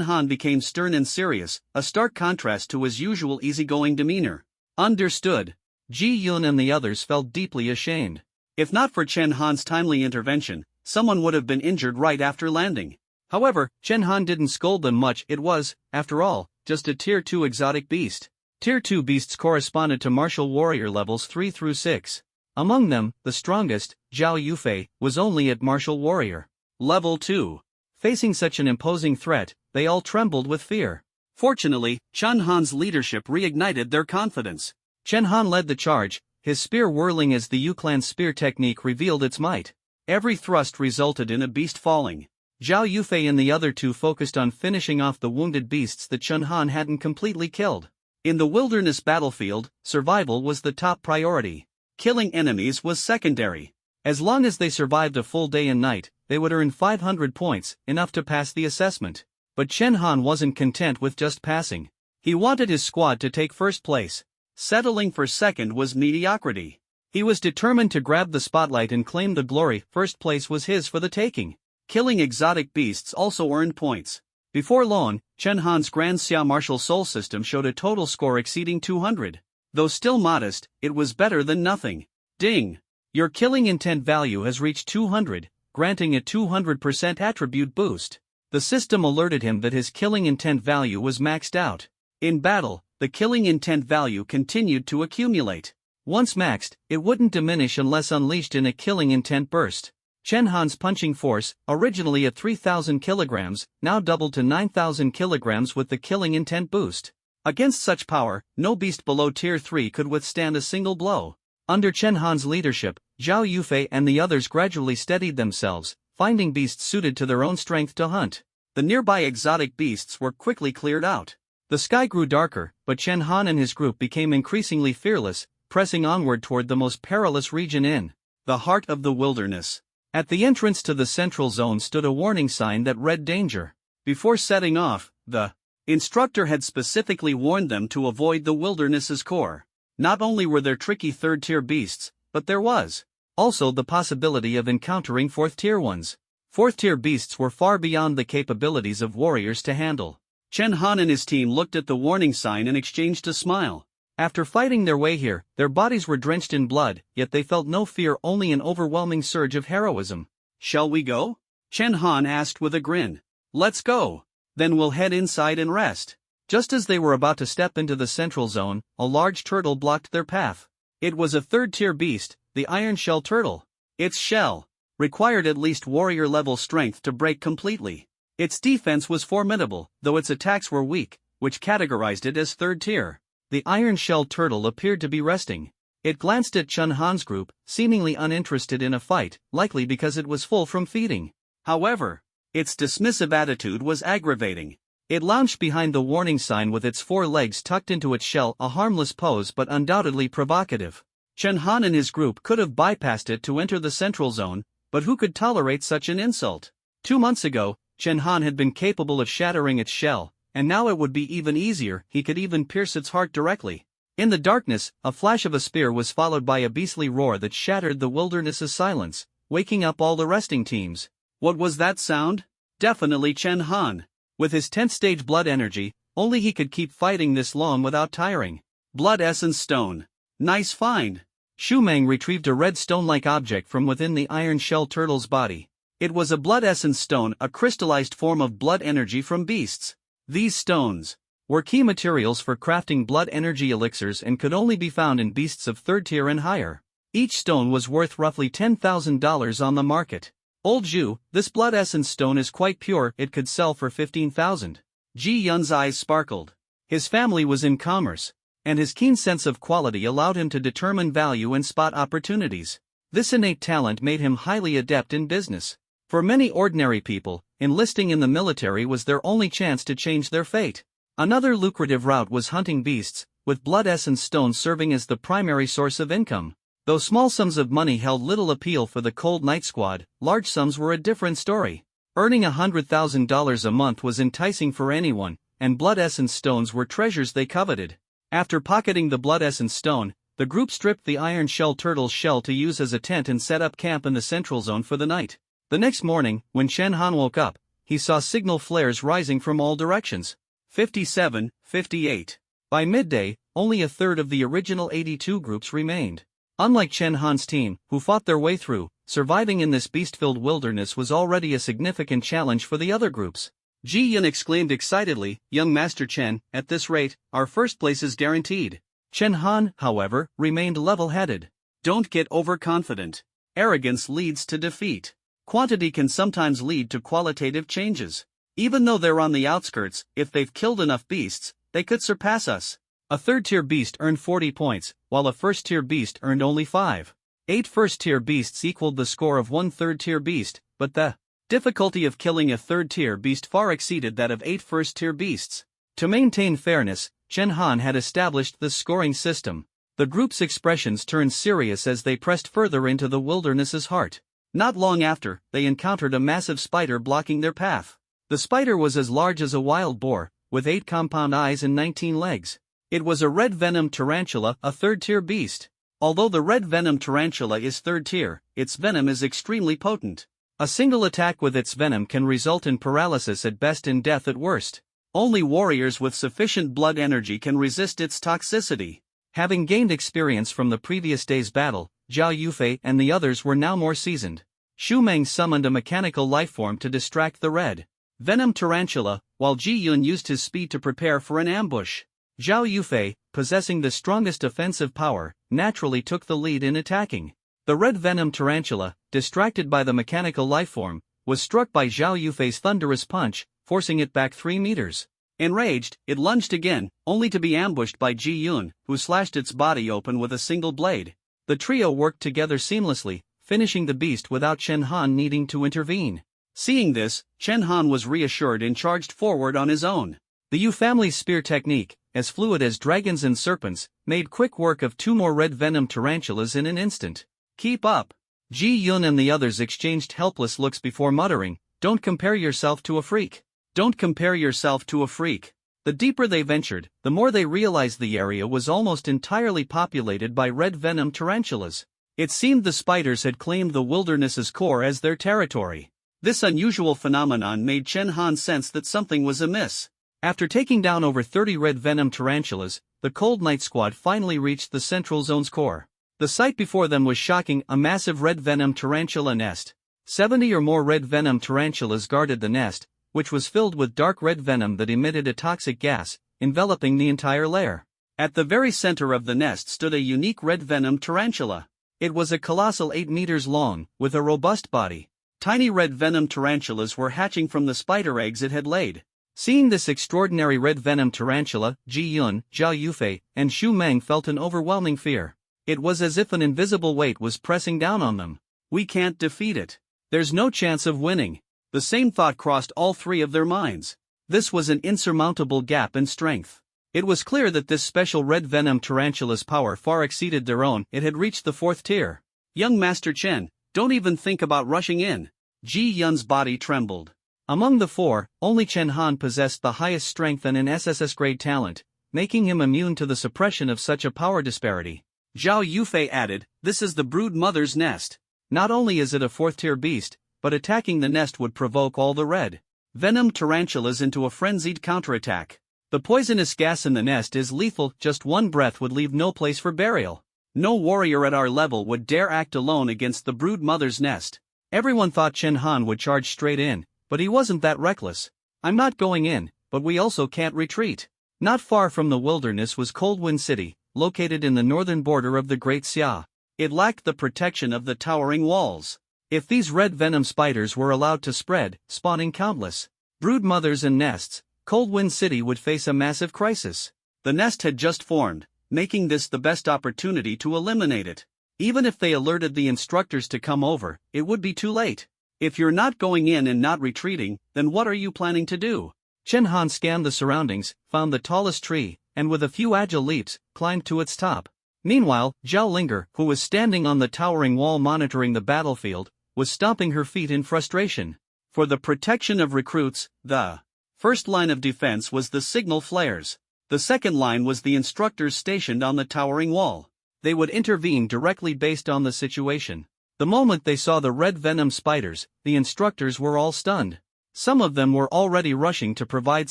Han became stern and serious, a stark contrast to his usual easygoing demeanor. Understood. Ji Yun and the others felt deeply ashamed. If not for Chen Han's timely intervention, someone would have been injured right after landing. However, Chen Han didn't scold them much. It was, after all, just a Tier 2 exotic beast. Tier 2 beasts corresponded to martial warrior levels 3 through 6. Among them, the strongest, Zhao Yufei, was only at martial warrior level 2. Facing such an imposing threat, they all trembled with fear. Fortunately, Chen Han's leadership reignited their confidence. Chen Han led the charge, his spear whirling as the Yu Clan's spear technique revealed its might. Every thrust resulted in a beast falling. Zhao Yufei and the other two focused on finishing off the wounded beasts that Chen Han hadn't completely killed. In the wilderness battlefield, survival was the top priority. Killing enemies was secondary. As long as they survived a full day and night, they would earn 500 points, enough to pass the assessment. But Chen Han wasn't content with just passing. He wanted his squad to take first place. Settling for second was mediocrity. He was determined to grab the spotlight and claim the glory. First place was his for the taking. Killing exotic beasts also earned points. Before long, Chen Han's Grand Xia martial soul system showed a total score exceeding 200. Though still modest, it was better than nothing. Ding! Your killing intent value has reached 200, granting a 200% attribute boost. The system alerted him that his killing intent value was maxed out. In battle, the killing intent value continued to accumulate. Once maxed, it wouldn't diminish unless unleashed in a killing intent burst. Chen Han's punching force, originally at 3,000 kilograms, now doubled to 9,000 kilograms with the killing intent boost. Against such power, no beast below Tier 3 could withstand a single blow. Under Chen Han's leadership, Zhao Yufei and the others gradually steadied themselves, finding beasts suited to their own strength to hunt. The nearby exotic beasts were quickly cleared out. The sky grew darker, but Chen Han and his group became increasingly fearless, pressing onward toward the most perilous region in the heart of the wilderness. At the entrance to the central zone stood a warning sign that read danger. Before setting off, the instructor had specifically warned them to avoid the wilderness's core. Not only were there tricky third-tier beasts, but there was also the possibility of encountering fourth-tier ones. Fourth-tier beasts were far beyond the capabilities of warriors to handle. Chen Han and his team looked at the warning sign and exchanged a smile. After fighting their way here, their bodies were drenched in blood, yet they felt no fear, only an overwhelming surge of heroism. Shall we go? Chen Han asked with a grin. Let's go. Then we'll head inside and rest. Just as they were about to step into the central zone, a large turtle blocked their path. It was a third-tier beast, the iron shell turtle. Its shell required at least warrior-level strength to break completely. Its defense was formidable, though its attacks were weak, which categorized it as third tier. The iron-shelled turtle appeared to be resting. It glanced at Chun Han's group, seemingly uninterested in a fight, likely because it was full from feeding. However, its dismissive attitude was aggravating. It lounged behind the warning sign with its 4 legs tucked into its shell, a harmless pose but undoubtedly provocative. Chun Han and his group could have bypassed it to enter the central zone, but who could tolerate such an insult? 2 months ago, Chun Han had been capable of shattering its shell, and now it would be even easier. He could even pierce its heart directly. In the darkness, a flash of a spear was followed by a beastly roar that shattered the wilderness's silence, waking up all the resting teams. What was that sound? Definitely Chun Han. With his 10th stage blood energy, only he could keep fighting this long without tiring. Blood Essence Stone. Nice find. Xu Meng retrieved a red stone-like object from within the iron shell turtle's body. It was a blood essence stone, a crystallized form of blood energy from beasts. These stones were key materials for crafting blood energy elixirs and could only be found in beasts of 3rd tier and higher. Each stone was worth roughly $10,000 on the market. Old Zhu, this blood essence stone is quite pure, it could sell for 15,000. Ji Yun's eyes sparkled. His family was in commerce, and his keen sense of quality allowed him to determine value and spot opportunities. This innate talent made him highly adept in business. For many ordinary people, enlisting in the military was their only chance to change their fate. Another lucrative route was hunting beasts, with blood essence stones serving as the primary source of income. Though small sums of money held little appeal for the Cold Night Squad, large sums were a different story. Earning $100,000 a month was enticing for anyone, and blood essence stones were treasures they coveted. After pocketing the blood essence stone, the group stripped the iron shell turtle's shell to use as a tent and set up camp in the central zone for the night. The next morning, when Chun Han woke up, he saw signal flares rising from all directions. 57, 58. By midday, only a third of the original 82 groups remained. Unlike Chun Han's team, who fought their way through, surviving in this beast-filled wilderness was already a significant challenge for the other groups. Ji Yun exclaimed excitedly, "Young Master Chen, at this rate, our first place is guaranteed." Chun Han, however, remained level-headed. Don't get overconfident. Arrogance leads to defeat. Quantity can sometimes lead to qualitative changes. Even though they're on the outskirts, if they've killed enough beasts, they could surpass us. A 3rd-tier beast earned 40 points, while a 1st-tier beast earned only 5. 8 1st-tier beasts equaled the score of 1 3rd-tier beast, but the difficulty of killing a 3rd-tier beast far exceeded that of 8 1st-tier beasts. To maintain fairness, Chun Han had established the scoring system. The group's expressions turned serious as they pressed further into the wilderness's heart. Not long after, they encountered a massive spider blocking their path. The spider was as large as a wild boar, with 8 compound eyes and 19 legs. It was a red venom tarantula, a 3rd-tier beast. Although the red venom tarantula is 3rd tier, its venom is extremely potent. A single attack with its venom can result in paralysis at best and death at worst. Only warriors with sufficient blood energy can resist its toxicity. Having gained experience from the previous day's battle, Zhao Yufei and the others were now more seasoned. Xu Meng summoned a mechanical lifeform to distract the red venom tarantula, while Ji Yun used his speed to prepare for an ambush. Zhao Yufei, possessing the strongest offensive power, naturally took the lead in attacking. The red venom tarantula, distracted by the mechanical lifeform, was struck by Zhao Yufei's thunderous punch, forcing it back 3 meters. Enraged, it lunged again, only to be ambushed by Ji Yun, who slashed its body open with a single blade. The trio worked together seamlessly, finishing the beast without Chun Han needing to intervene. Seeing this, Chun Han was reassured and charged forward on his own. The Yu family's spear technique, as fluid as dragons and serpents, made quick work of 2 more red venom tarantulas in an instant. Keep up. Ji Yun and the others exchanged helpless looks before muttering, "Don't compare yourself to a freak. Don't compare yourself to a freak." The deeper they ventured, the more they realized the area was almost entirely populated by red venom tarantulas. It seemed the spiders had claimed the wilderness's core as their territory. This unusual phenomenon made Chun Han sense that something was amiss. After taking down over 30 red venom tarantulas, the Cold Night Squad finally reached the central zone's core. The sight before them was shocking, a massive red venom tarantula nest. 70 or more red venom tarantulas guarded the nest, which was filled with dark red venom that emitted a toxic gas, enveloping the entire lair. At the very center of the nest stood a unique red venom tarantula. It was a colossal 8 meters long, with a robust body. Tiny red venom tarantulas were hatching from the spider eggs it had laid. Seeing this extraordinary red venom tarantula, Ji Yun, Zhao Yufei, and Xu Meng felt an overwhelming fear. It was as if an invisible weight was pressing down on them. We can't defeat it. There's no chance of winning. The same thought crossed all three of their minds. This was an insurmountable gap in strength. It was clear that this special red venom tarantula's power far exceeded their own. It had reached the 4th tier. Young Master Chen, don't even think about rushing in. Ji Yun's body trembled. Among the four, only Chen Han possessed the highest strength and an SSS grade talent, making him immune to the suppression of such a power disparity. Zhao Yufei added, "This is the brood mother's nest. Not only is it a 4th tier beast, but attacking the nest would provoke all the red venom tarantulas into a frenzied counterattack. The poisonous gas in the nest is lethal, just one breath would leave no place for burial. No warrior at our level would dare act alone against the brood mother's nest." Everyone thought Chen Han would charge straight in, but he wasn't that reckless. "I'm not going in, but we also can't retreat." Not far from the wilderness was Coldwind City, located in the northern border of the Great Xia. It lacked the protection of the towering walls. If these red venom spiders were allowed to spread, spawning countless brood mothers and nests, Coldwind City would face a massive crisis. The nest had just formed, making this the best opportunity to eliminate it. Even if they alerted the instructors to come over, it would be too late. If you're not going in and not retreating, then what are you planning to do? Chen Han scanned the surroundings, found the tallest tree, and with a few agile leaps, climbed to its top. Meanwhile, Zhao Linger, who was standing on the towering wall monitoring the battlefield, was stomping her feet in frustration. For the protection of recruits, the first line of defense was the signal flares. The second line was the instructors stationed on the towering wall. They would intervene directly based on the situation. The moment they saw the red venom spiders, the instructors were all stunned. Some of them were already rushing to provide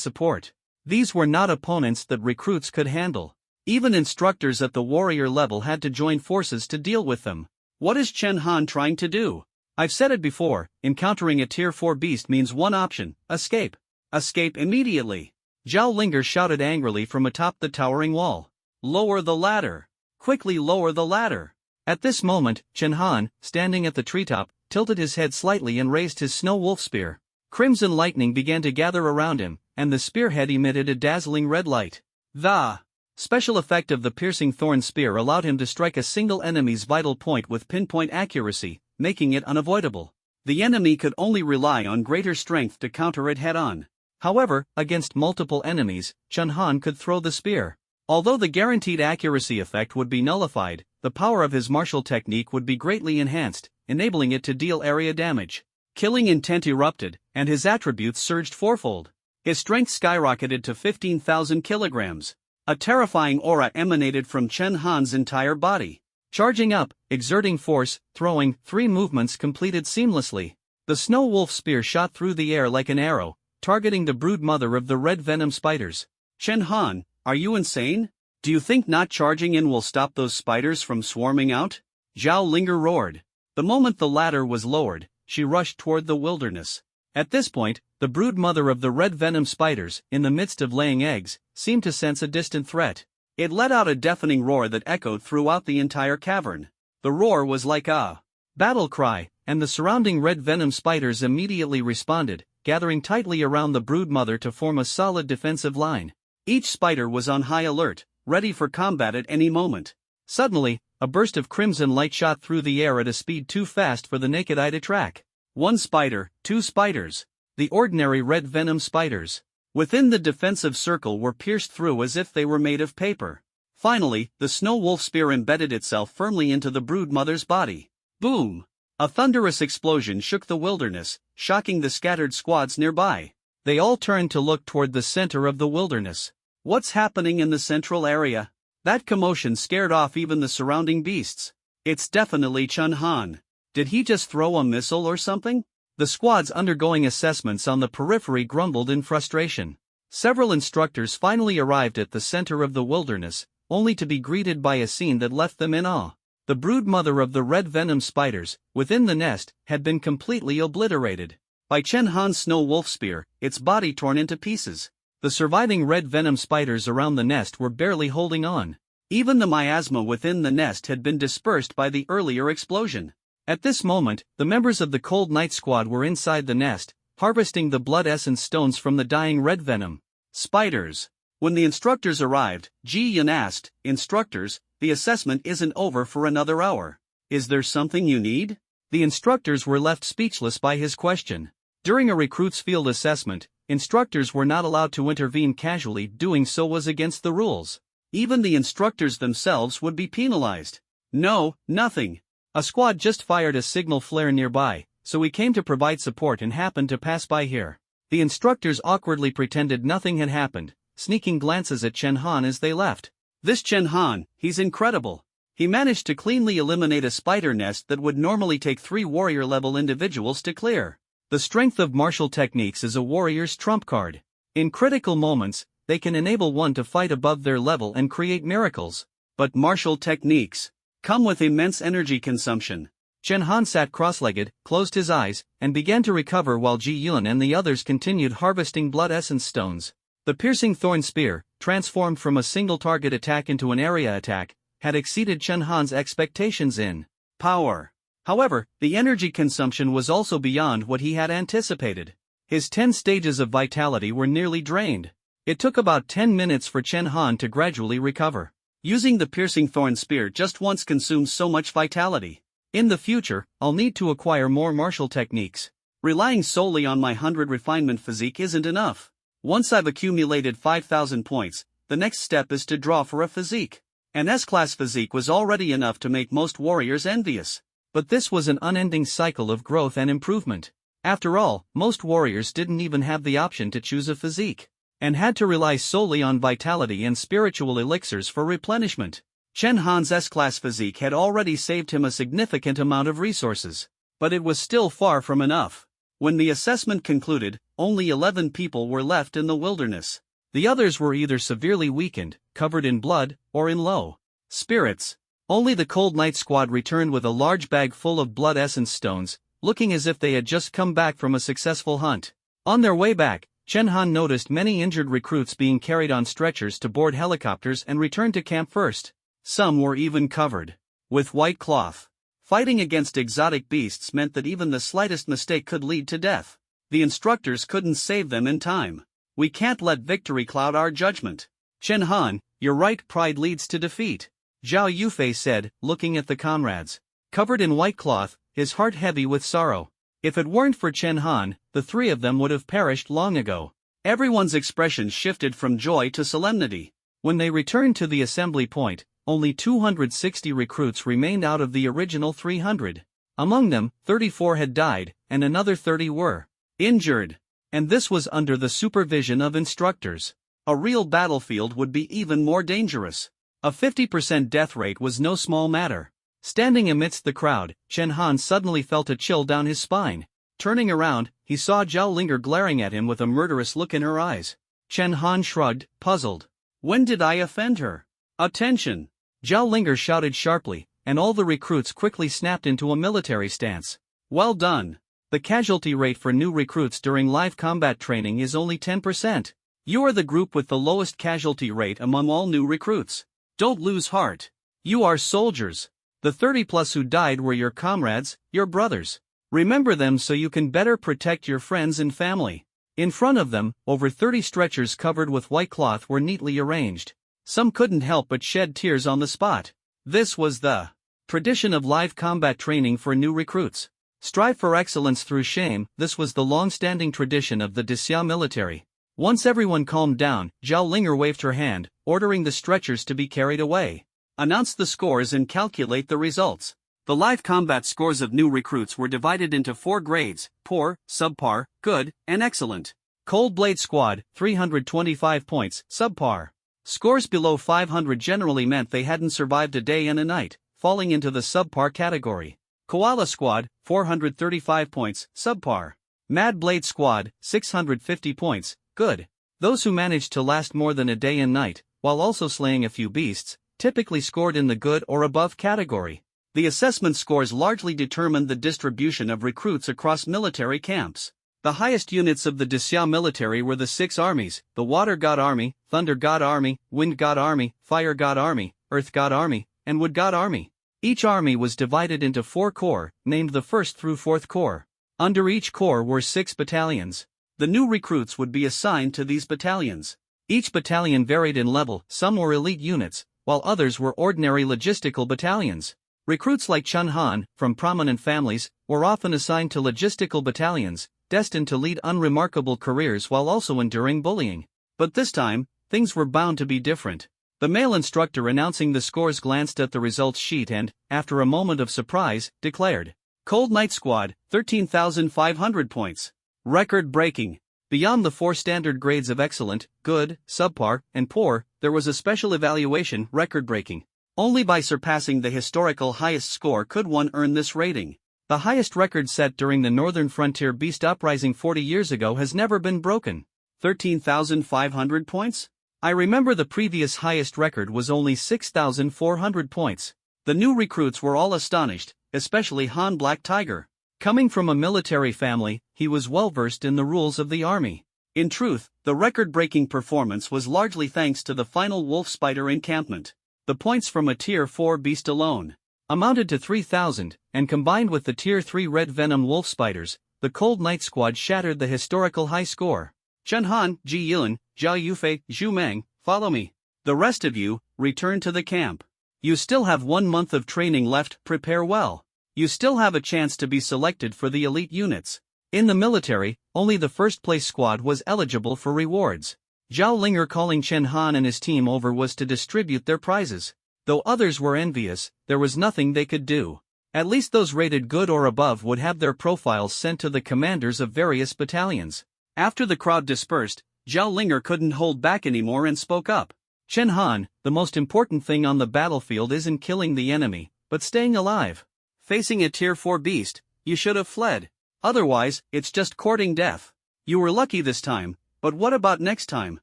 support. These were not opponents that recruits could handle. Even instructors at the warrior level had to join forces to deal with them. What is Chen Han trying to do? I've said it before, encountering a tier 4 beast means one option: escape. Escape immediately. Zhao Linger shouted angrily from atop the towering wall. Lower the ladder. Quickly lower the ladder. At this moment, Chen Han, standing at the treetop, tilted his head slightly and raised his snow wolf spear. Crimson lightning began to gather around him, and the spearhead emitted a dazzling red light. The special effect of the piercing thorn spear allowed him to strike a single enemy's vital point with pinpoint accuracy, making it unavoidable. The enemy could only rely on greater strength to counter it head-on. However, against multiple enemies, Chen Han could throw the spear. Although the guaranteed accuracy effect would be nullified, the power of his martial technique would be greatly enhanced, enabling it to deal area damage. Killing intent erupted, and his attributes surged fourfold. His strength skyrocketed to 15,000 kilograms. A terrifying aura emanated from Chen Han's entire body. Charging up, exerting force, throwing, 3 movements completed seamlessly. The snow wolf spear shot through the air like an arrow, targeting the brood mother of the red venom spiders. Chen Han, are you insane? Do you think not charging in will stop those spiders from swarming out? Zhao Linger roared. The moment the ladder was lowered, she rushed toward the wilderness. At this point, the brood mother of the red venom spiders, in the midst of laying eggs, seemed to sense a distant threat. It let out a deafening roar that echoed throughout the entire cavern. The roar was like a battle cry, and the surrounding red venom spiders immediately responded, gathering tightly around the brood mother to form a solid defensive line. Each spider was on high alert, ready for combat at any moment. Suddenly, a burst of crimson light shot through the air at a speed too fast for the naked eye to track. 1 spider, 2 spiders. The ordinary red venom spiders within the defensive circle were pierced through as if they were made of paper. Finally, the snow wolf spear embedded itself firmly into the brood mother's body. Boom! A thunderous explosion shook the wilderness, shocking the scattered squads nearby. They all turned to look toward the center of the wilderness. What's happening in the central area? That commotion scared off even the surrounding beasts. It's definitely Chen Han. Did he just throw a missile or something? The squads undergoing assessments on the periphery grumbled in frustration. Several instructors finally arrived at the center of the wilderness, only to be greeted by a scene that left them in awe. The brood mother of the red venom spiders, within the nest, had been completely obliterated by Chen Han's snow wolf spear, its body torn into pieces. The surviving red venom spiders around the nest were barely holding on. Even the miasma within the nest had been dispersed by the earlier explosion. At this moment, the members of the Cold Night Squad were inside the nest, harvesting the blood essence stones from the dying red venom. Spiders. When the instructors arrived, Ji Yun asked, "Instructors, the assessment isn't over for another hour. Is there something you need?" The instructors were left speechless by his question. During a recruit's field assessment, instructors were not allowed to intervene casually. Doing so was against the rules. Even the instructors themselves would be penalized. "No, nothing. A squad just fired a signal flare nearby, so we came to provide support and happened to pass by here." The instructors awkwardly pretended nothing had happened, sneaking glances at Chen Han as they left. "This Chen Han, he's incredible. He managed to cleanly eliminate a spider nest that would normally take 3 warrior-level individuals to clear." The strength of martial techniques is a warrior's trump card. In critical moments, they can enable one to fight above their level and create miracles. But martial techniques come with immense energy consumption. Chen Han sat cross-legged, closed his eyes, and began to recover while Ji Yun and the others continued harvesting blood essence stones. The piercing thorn spear, transformed from a single target attack into an area attack, had exceeded Chen Han's expectations in power. However, the energy consumption was also beyond what he had anticipated. His 10 stages of vitality were nearly drained. It took about 10 minutes for Chen Han to gradually recover. Using the piercing thorn spear just once consumes so much vitality. In the future, I'll need to acquire more martial techniques. Relying solely on my 100 refinement physique isn't enough. Once I've accumulated 5,000 points, the next step is to draw for a physique. An S-class physique was already enough to make most warriors envious. But this was an unending cycle of growth and improvement. After all, most warriors didn't even have the option to choose a physique, and had to rely solely on vitality and spiritual elixirs for replenishment. Chen Han's S-class physique had already saved him a significant amount of resources. But it was still far from enough. When the assessment concluded, only 11 people were left in the wilderness. The others were either severely weakened, covered in blood, or in low spirits. Only the Cold Night Squad returned with a large bag full of blood essence stones, looking as if they had just come back from a successful hunt. On their way back, Chen Han noticed many injured recruits being carried on stretchers to board helicopters and returned to camp first. Some were even covered with white cloth. Fighting against exotic beasts meant that even the slightest mistake could lead to death. The instructors couldn't save them in time. "We can't let victory cloud our judgment. Chen Han, you're right, pride leads to defeat," Zhao Yufei said, looking at the comrades. Covered in white cloth, his heart heavy with sorrow. If it weren't for Chen Han, the 3 of them would have perished long ago. Everyone's expressions shifted from joy to solemnity. When they returned to the assembly point, only 260 recruits remained out of the original 300. Among them, 34 had died, and another 30 were injured. And this was under the supervision of instructors. A real battlefield would be even more dangerous. A 50% death rate was no small matter. Standing amidst the crowd, Chen Han suddenly felt a chill down his spine. Turning around, he saw Zhao Linger glaring at him with a murderous look in her eyes. Chen Han shrugged, puzzled. "When did I offend her? Attention!" Zhao Linger shouted sharply, and all the recruits quickly snapped into a military stance. "Well done. The casualty rate for new recruits during live combat training is only 10%. You are the group with the lowest casualty rate among all new recruits. Don't lose heart. You are soldiers. The 30+ who died were your comrades, your brothers. Remember them so you can better protect your friends and family." In front of them, over 30 stretchers covered with white cloth were neatly arranged. Some couldn't help but shed tears on the spot. This was the tradition of live combat training for new recruits. Strive for excellence through shame. This was the long-standing tradition of the Dixia military. Once everyone calmed down, Zhao Linger waved her hand, ordering the stretchers to be carried away. "Announce the scores and calculate the results." The live combat scores of new recruits were divided into 4 grades: poor, subpar, good, and excellent. Cold Blade Squad, 325 points, subpar. Scores below 500 generally meant they hadn't survived a day and a night, falling into the subpar category. Koala Squad, 435 points, subpar. Mad Blade Squad, 650 points, good. Those who managed to last more than a day and night, while also slaying a few beasts, typically scored in the good or above category. The assessment scores largely determined the distribution of recruits across military camps. The highest units of the Dixia military were the 6 armies: the Water God Army, Thunder God Army, Wind God Army, Fire God Army, Earth God Army, and Wood God Army. Each army was divided into 4 corps, named the 1st through 4th Corps. Under each corps were 6 battalions. The new recruits would be assigned to these battalions. Each battalion varied in level, some were elite units, while others were ordinary logistical battalions. Recruits like Chun Han, from prominent families, were often assigned to logistical battalions, destined to lead unremarkable careers while also enduring bullying. But this time, things were bound to be different. The male instructor announcing the scores glanced at the results sheet and, after a moment of surprise, declared, "Cold Night Squad, 13,500 points. Record-breaking." Beyond the 4 standard grades of excellent, good, subpar, and poor, there was a special evaluation, record-breaking. Only by surpassing the historical highest score could one earn this rating. The highest record set during the Northern Frontier Beast Uprising 40 years ago has never been broken. 13,500 points? I remember the previous highest record was only 6,400 points. The new recruits were all astonished, especially Han Black Tiger. Coming from a military family, he was well versed in the rules of the army. In truth, the record-breaking performance was largely thanks to the final wolf spider encampment. The points from a Tier 4 beast alone amounted to 3,000, and combined with the Tier 3 red venom wolf spiders, the Cold Night Squad shattered the historical high score. Chen Han, Ji Yun, Zhao Yufei, Zhu Meng, follow me. The rest of you, return to the camp. You still have 1 month of training left, prepare well. You still have a chance to be selected for the elite units. In the military, only the first-place squad was eligible for rewards. Zhao Linger calling Chen Han and his team over was to distribute their prizes. Though others were envious, there was nothing they could do. At least those rated good or above would have their profiles sent to the commanders of various battalions. After the crowd dispersed, Zhao Linger couldn't hold back anymore and spoke up. Chen Han, the most important thing on the battlefield isn't killing the enemy, but staying alive. Facing a Tier 4 beast, you should have fled. Otherwise, it's just courting death. You were lucky this time, but what about next time?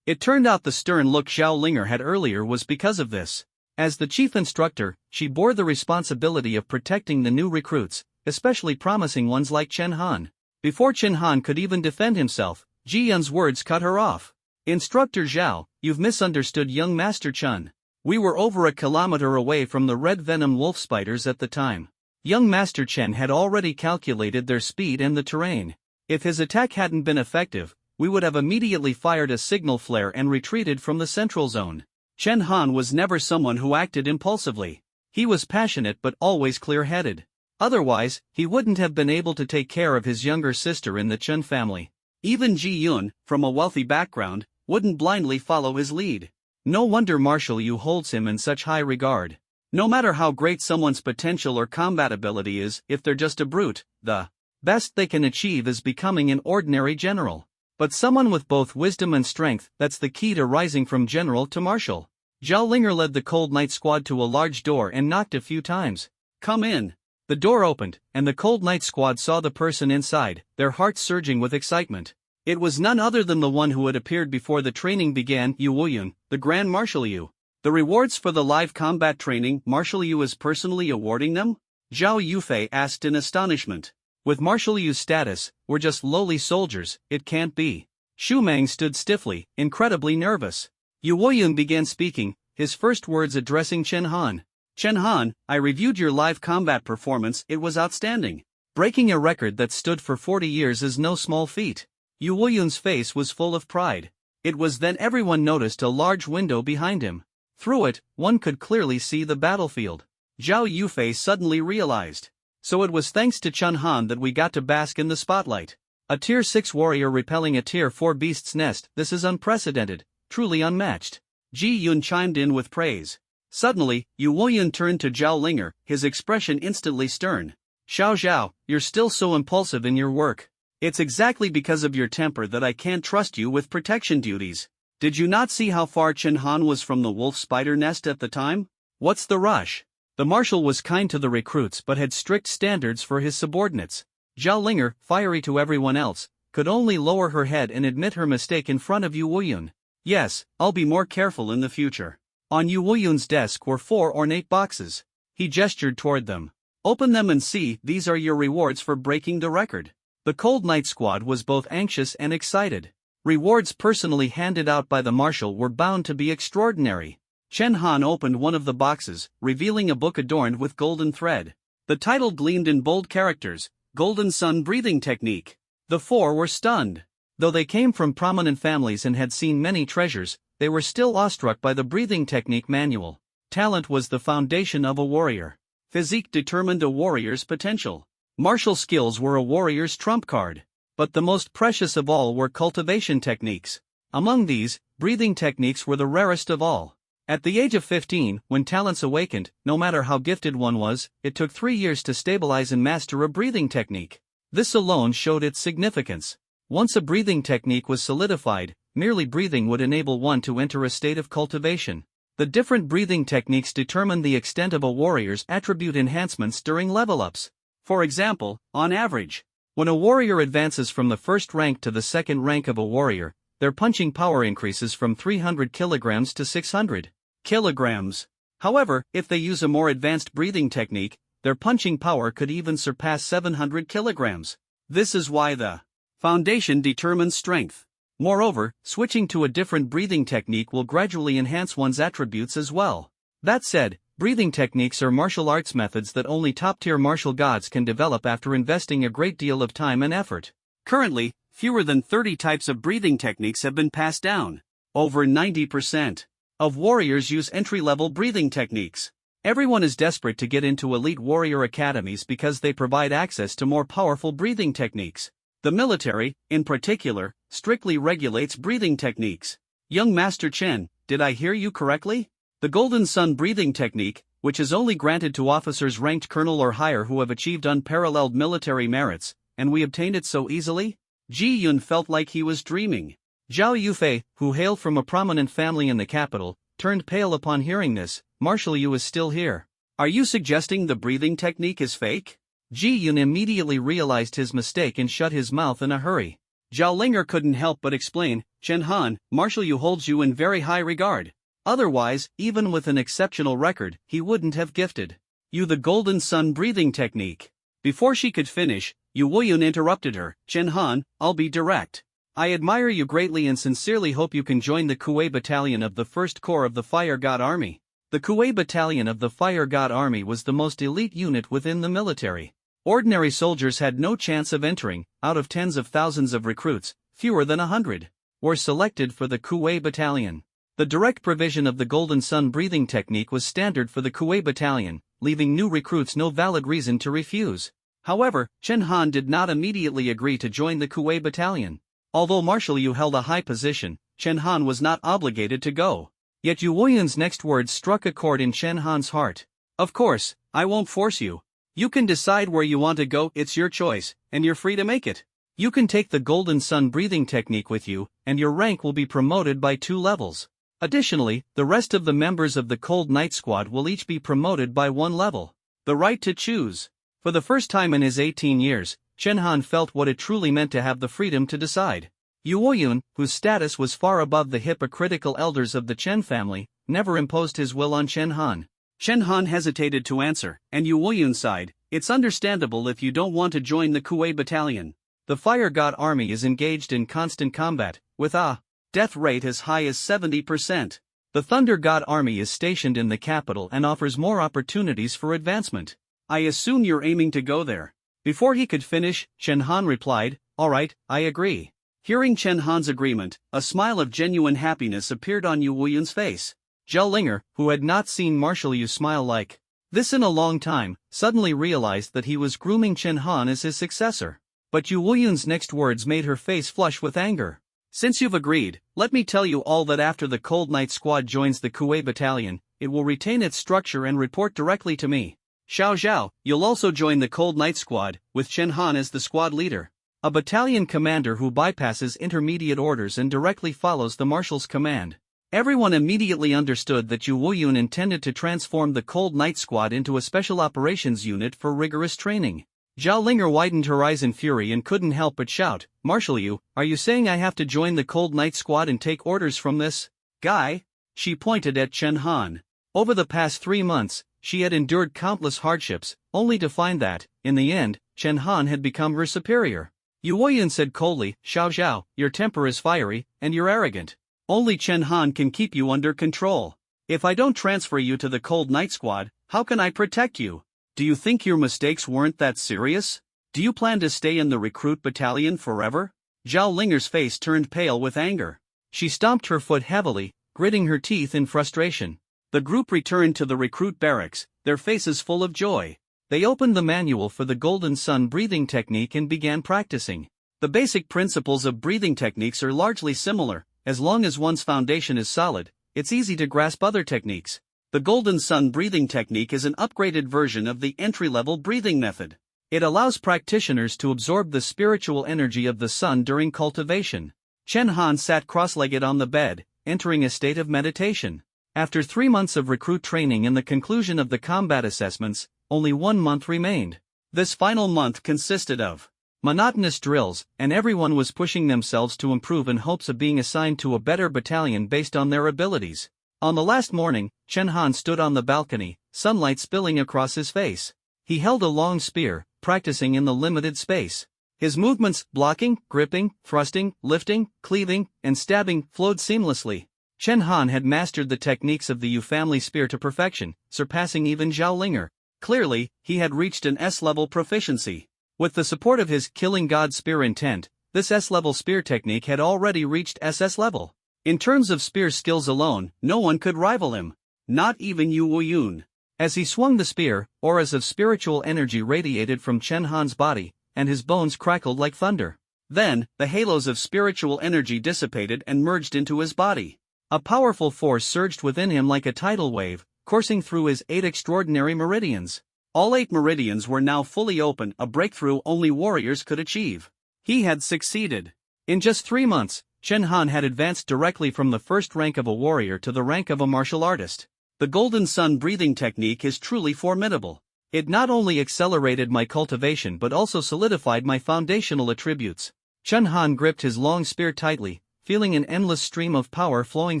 It turned out the stern look Zhao Linger had earlier was because of this. As the chief instructor, she bore the responsibility of protecting the new recruits, especially promising ones like Chen Han. Before Chen Han could even defend himself, Ji Yun's words cut her off. "Instructor Zhao, you've misunderstood young Master Chun. We were over a kilometer away from the red venom wolf spiders at the time. Young Master Chen had already calculated their speed and the terrain. If his attack hadn't been effective, we would have immediately fired a signal flare and retreated from the central zone." Chen Han was never someone who acted impulsively. He was passionate but always clear-headed. Otherwise, he wouldn't have been able to take care of his younger sister in the Chun family. Even Ji Yun, from a wealthy background, wouldn't blindly follow his lead. No wonder Marshal Yu holds him in such high regard. No matter how great someone's potential or combat ability is, if they're just a brute, the best they can achieve is becoming an ordinary general. But someone with both wisdom and strength, that's the key to rising from general to marshal. Zhao Linger led the Cold Night Squad to a large door and knocked a few times. "Come in." The door opened, and the Cold Night Squad saw the person inside, their hearts surging with excitement. It was none other than the one who had appeared before the training began, Yu Wuyun, the Grand Marshal Yu. The rewards for the live combat training, Marshal Yu is personally awarding them? Zhao Yufei asked in astonishment. With Marshal Yu's status, we're just lowly soldiers, it can't be. Xu Meng stood stiffly, incredibly nervous. Yu Wuyun began speaking, his first words addressing Chen Han. "Chen Han, I reviewed your live combat performance, it was outstanding. Breaking a record that stood for 40 years is no small feat." Yu Wuyun's face was full of pride. It was then everyone noticed a large window behind him. Through it, one could clearly see the battlefield. Zhao Yufei suddenly realized. So it was thanks to Chen Han that we got to bask in the spotlight. A Tier 6 warrior repelling a Tier 4 beast's nest, this is unprecedented, truly unmatched. Ji Yun chimed in with praise. Suddenly, Yu Wuyun turned to Zhao Linger, his expression instantly stern. "Xiao Zhao, you're still so impulsive in your work. It's exactly because of your temper that I can't trust you with protection duties. Did you not see how far Chen Han was from the wolf spider nest at the time? What's the rush?" The marshal was kind to the recruits but had strict standards for his subordinates. Zhao Linger, fiery to everyone else, could only lower her head and admit her mistake in front of Yu Wuyun. "Yes, I'll be more careful in the future." On Yu Wuyun's desk were 4 ornate boxes. He gestured toward them. "Open them and see, these are your rewards for breaking the record." The Cold Night Squad was both anxious and excited. Rewards personally handed out by the marshal were bound to be extraordinary. Chen Han opened one of the boxes, revealing a book adorned with golden thread. The title gleamed in bold characters, Golden Sun Breathing Technique. The four were stunned. Though they came from prominent families and had seen many treasures, they were still awestruck by the breathing technique manual. Talent was the foundation of a warrior. Physique determined a warrior's potential. Martial skills were a warrior's trump card. But the most precious of all were cultivation techniques. Among these, breathing techniques were the rarest of all. At the age of 15, when talents awakened, no matter how gifted one was, it took 3 years to stabilize and master a breathing technique. This alone showed its significance. Once a breathing technique was solidified, merely breathing would enable one to enter a state of cultivation. The different breathing techniques determine the extent of a warrior's attribute enhancements during level-ups. For example, on average, when a warrior advances from the first rank to the second rank of a warrior, their punching power increases from 300 kilograms to 600 kilograms. However, if they use a more advanced breathing technique, their punching power could even surpass 700 kilograms. This is why the foundation determines strength. Moreover, switching to a different breathing technique will gradually enhance one's attributes as well. That said, breathing techniques are martial arts methods that only top-tier martial gods can develop after investing a great deal of time and effort. Currently, fewer than 30 types of breathing techniques have been passed down. Over 90% of warriors use entry-level breathing techniques. Everyone is desperate to get into elite warrior academies because they provide access to more powerful breathing techniques. The military, in particular, strictly regulates breathing techniques. Young Master Chen, did I hear you correctly? The Golden Sun breathing technique, which is only granted to officers ranked colonel or higher who have achieved unparalleled military merits, and we obtained it so easily? Ji Yun felt like he was dreaming. Zhao Yufei, who hailed from a prominent family in the capital, turned pale upon hearing this. Marshal Yu is still here. Are you suggesting the breathing technique is fake? Ji Yun immediately realized his mistake and shut his mouth in a hurry. Zhao Linger couldn't help but explain, Chen Han, Marshal Yu holds you in very high regard. Otherwise, even with an exceptional record, he wouldn't have gifted you the Golden Sun breathing technique. Before she could finish, Yu Wuyun interrupted her. Chen Han, I'll be direct. I admire you greatly and sincerely hope you can join the Kuei Battalion of the 1st Corps of the Fire God Army. The Kuei Battalion of the Fire God Army was the most elite unit within the military. Ordinary soldiers had no chance of entering. Out of tens of thousands of recruits, fewer than 100 were selected for the Kuei Battalion. The direct provision of the Golden Sun breathing technique was standard for the Kuei Battalion, leaving new recruits no valid reason to refuse. However, Chen Han did not immediately agree to join the Kuei Battalion. Although Marshal Yu held a high position, Chen Han was not obligated to go. Yet Yu Wuyun's next words struck a chord in Chen Han's heart. Of course, I won't force you. You can decide where you want to go, it's your choice, and you're free to make it. You can take the Golden Sun breathing technique with you, and your rank will be promoted by 2 levels. Additionally, the rest of the members of the Cold Night Squad will each be promoted by 1 level. The right to choose. For the first time in his 18 years, Chen Han felt what it truly meant to have the freedom to decide. Yu Wuyun, whose status was far above the hypocritical elders of the Chen family, never imposed his will on Chen Han. Chen Han hesitated to answer, and Yu Wuyun sighed, it's understandable if you don't want to join the Kuei Battalion. The Fire God Army is engaged in constant combat, with a death rate as high as 70%. The Thunder God Army is stationed in the capital and offers more opportunities for advancement. I assume you're aiming to go there. Before he could finish, Chen Han replied, alright, I agree. Hearing Chen Han's agreement, a smile of genuine happiness appeared on Yu Wuyun's face. Zhao Linger, who had not seen Marshal Yu smile like this in a long time, suddenly realized that he was grooming Chen Han as his successor. But Yu Wuyun's next words made her face flush with anger. Since you've agreed, let me tell you all that after the Cold Night Squad joins the Kuei Battalion, it will retain its structure and report directly to me. Xiao Zhao, you'll also join the Cold Night Squad, with Chen Han as the squad leader. A battalion commander who bypasses intermediate orders and directly follows the marshal's command. Everyone immediately understood that Yu Wuyun intended to transform the Cold Night Squad into a special operations unit for rigorous training. Zhao Linger widened her eyes in fury and couldn't help but shout, Marshal Yu, are you saying I have to join the Cold Night Squad and take orders from this guy? She pointed at Chen Han. Over the past 3 months, she had endured countless hardships, only to find that, in the end, Chen Han had become her superior. Yu Wuyun said coldly, Xiao Zhao, your temper is fiery, and you're arrogant. Only Chen Han can keep you under control. If I don't transfer you to the Cold Night Squad, how can I protect you? Do you think your mistakes weren't that serious? Do you plan to stay in the recruit battalion forever? Zhao Linger's face turned pale with anger. She stomped her foot heavily, gritting her teeth in frustration. The group returned to the recruit barracks, their faces full of joy. They opened the manual for the Golden Sun breathing technique and began practicing. The basic principles of breathing techniques are largely similar. As long as one's foundation is solid, it's easy to grasp other techniques. The Golden Sun breathing technique is an upgraded version of the entry-level breathing method. It allows practitioners to absorb the spiritual energy of the sun during cultivation. Chen Han sat cross-legged on the bed, entering a state of meditation. After 3 months of recruit training and the conclusion of the combat assessments, only 1 month remained. This final month consisted of monotonous drills, and everyone was pushing themselves to improve in hopes of being assigned to a better battalion based on their abilities. On the last morning, Chen Han stood on the balcony, sunlight spilling across his face. He held a long spear, practicing in the limited space. His movements, blocking, gripping, thrusting, lifting, cleaving, and stabbing, flowed seamlessly. Chen Han had mastered the techniques of the Yu family spear to perfection, surpassing even Zhao Linger. Clearly, he had reached an S-level proficiency. With the support of his Killing God spear intent, this S-level spear technique had already reached SS level. In terms of spear skills alone, no one could rival him. Not even Yu Wuyun. As he swung the spear, auras of spiritual energy radiated from Chen Han's body, and his bones crackled like thunder. Then, the halos of spiritual energy dissipated and merged into his body. A powerful force surged within him like a tidal wave, coursing through his 8 extraordinary meridians. All 8 meridians were now fully open, a breakthrough only warriors could achieve. He had succeeded. In just 3 months, Chen Han had advanced directly from the first rank of a warrior to the rank of a martial artist. The Golden Sun breathing technique is truly formidable. It not only accelerated my cultivation but also solidified my foundational attributes. Chen Han gripped his long spear tightly, feeling an endless stream of power flowing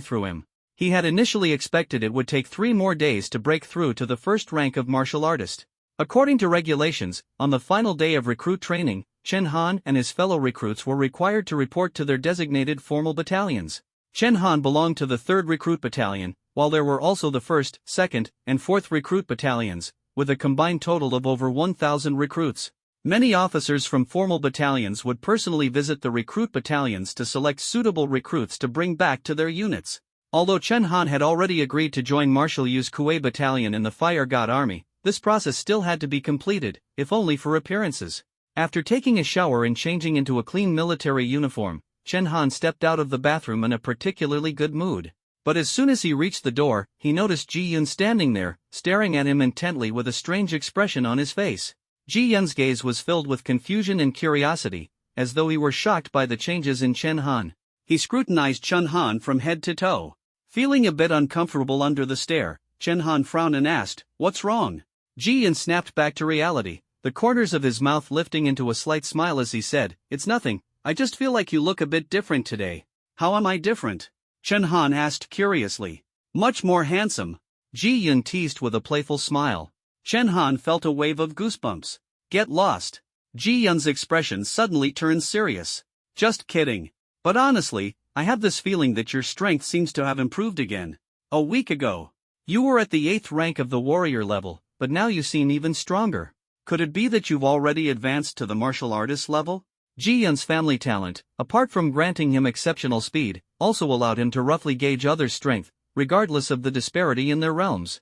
through him. He had initially expected it would take 3 more days to break through to the first rank of martial artist. According to regulations, on the final day of recruit training, Chen Han and his fellow recruits were required to report to their designated formal battalions. Chen Han belonged to the 3rd Recruit Battalion, while there were also the 1st, 2nd, and 4th Recruit Battalions, with a combined total of over 1,000 recruits. Many officers from formal battalions would personally visit the recruit battalions to select suitable recruits to bring back to their units. Although Chen Han had already agreed to join Marshal Yu's Kuei Battalion in the Fire God Army, this process still had to be completed, if only for appearances. After taking a shower and changing into a clean military uniform, Chen Han stepped out of the bathroom in a particularly good mood. But as soon as he reached the door, he noticed Ji Yun standing there, staring at him intently with a strange expression on his face. Ji Yun's gaze was filled with confusion and curiosity, as though he were shocked by the changes in Chen Han. He scrutinized Chen Han from head to toe. Feeling a bit uncomfortable under the stare, Chen Han frowned and asked, "What's wrong?" Ji Yun snapped back to reality, the corners of his mouth lifting into a slight smile as he said, "It's nothing, I just feel like you look a bit different today." "How am I different?" Chen Han asked curiously. "Much more handsome." Ji Yun teased with a playful smile. Chen Han felt a wave of goosebumps. "Get lost." Ji Yun's expression suddenly turned serious. "Just kidding. But honestly, I have this feeling that your strength seems to have improved again. A week ago, you were at the 8th rank of the warrior level, but now you seem even stronger. Could it be that you've already advanced to the martial artist level?" Ji Yun's family talent, apart from granting him exceptional speed, also allowed him to roughly gauge others' strength, regardless of the disparity in their realms.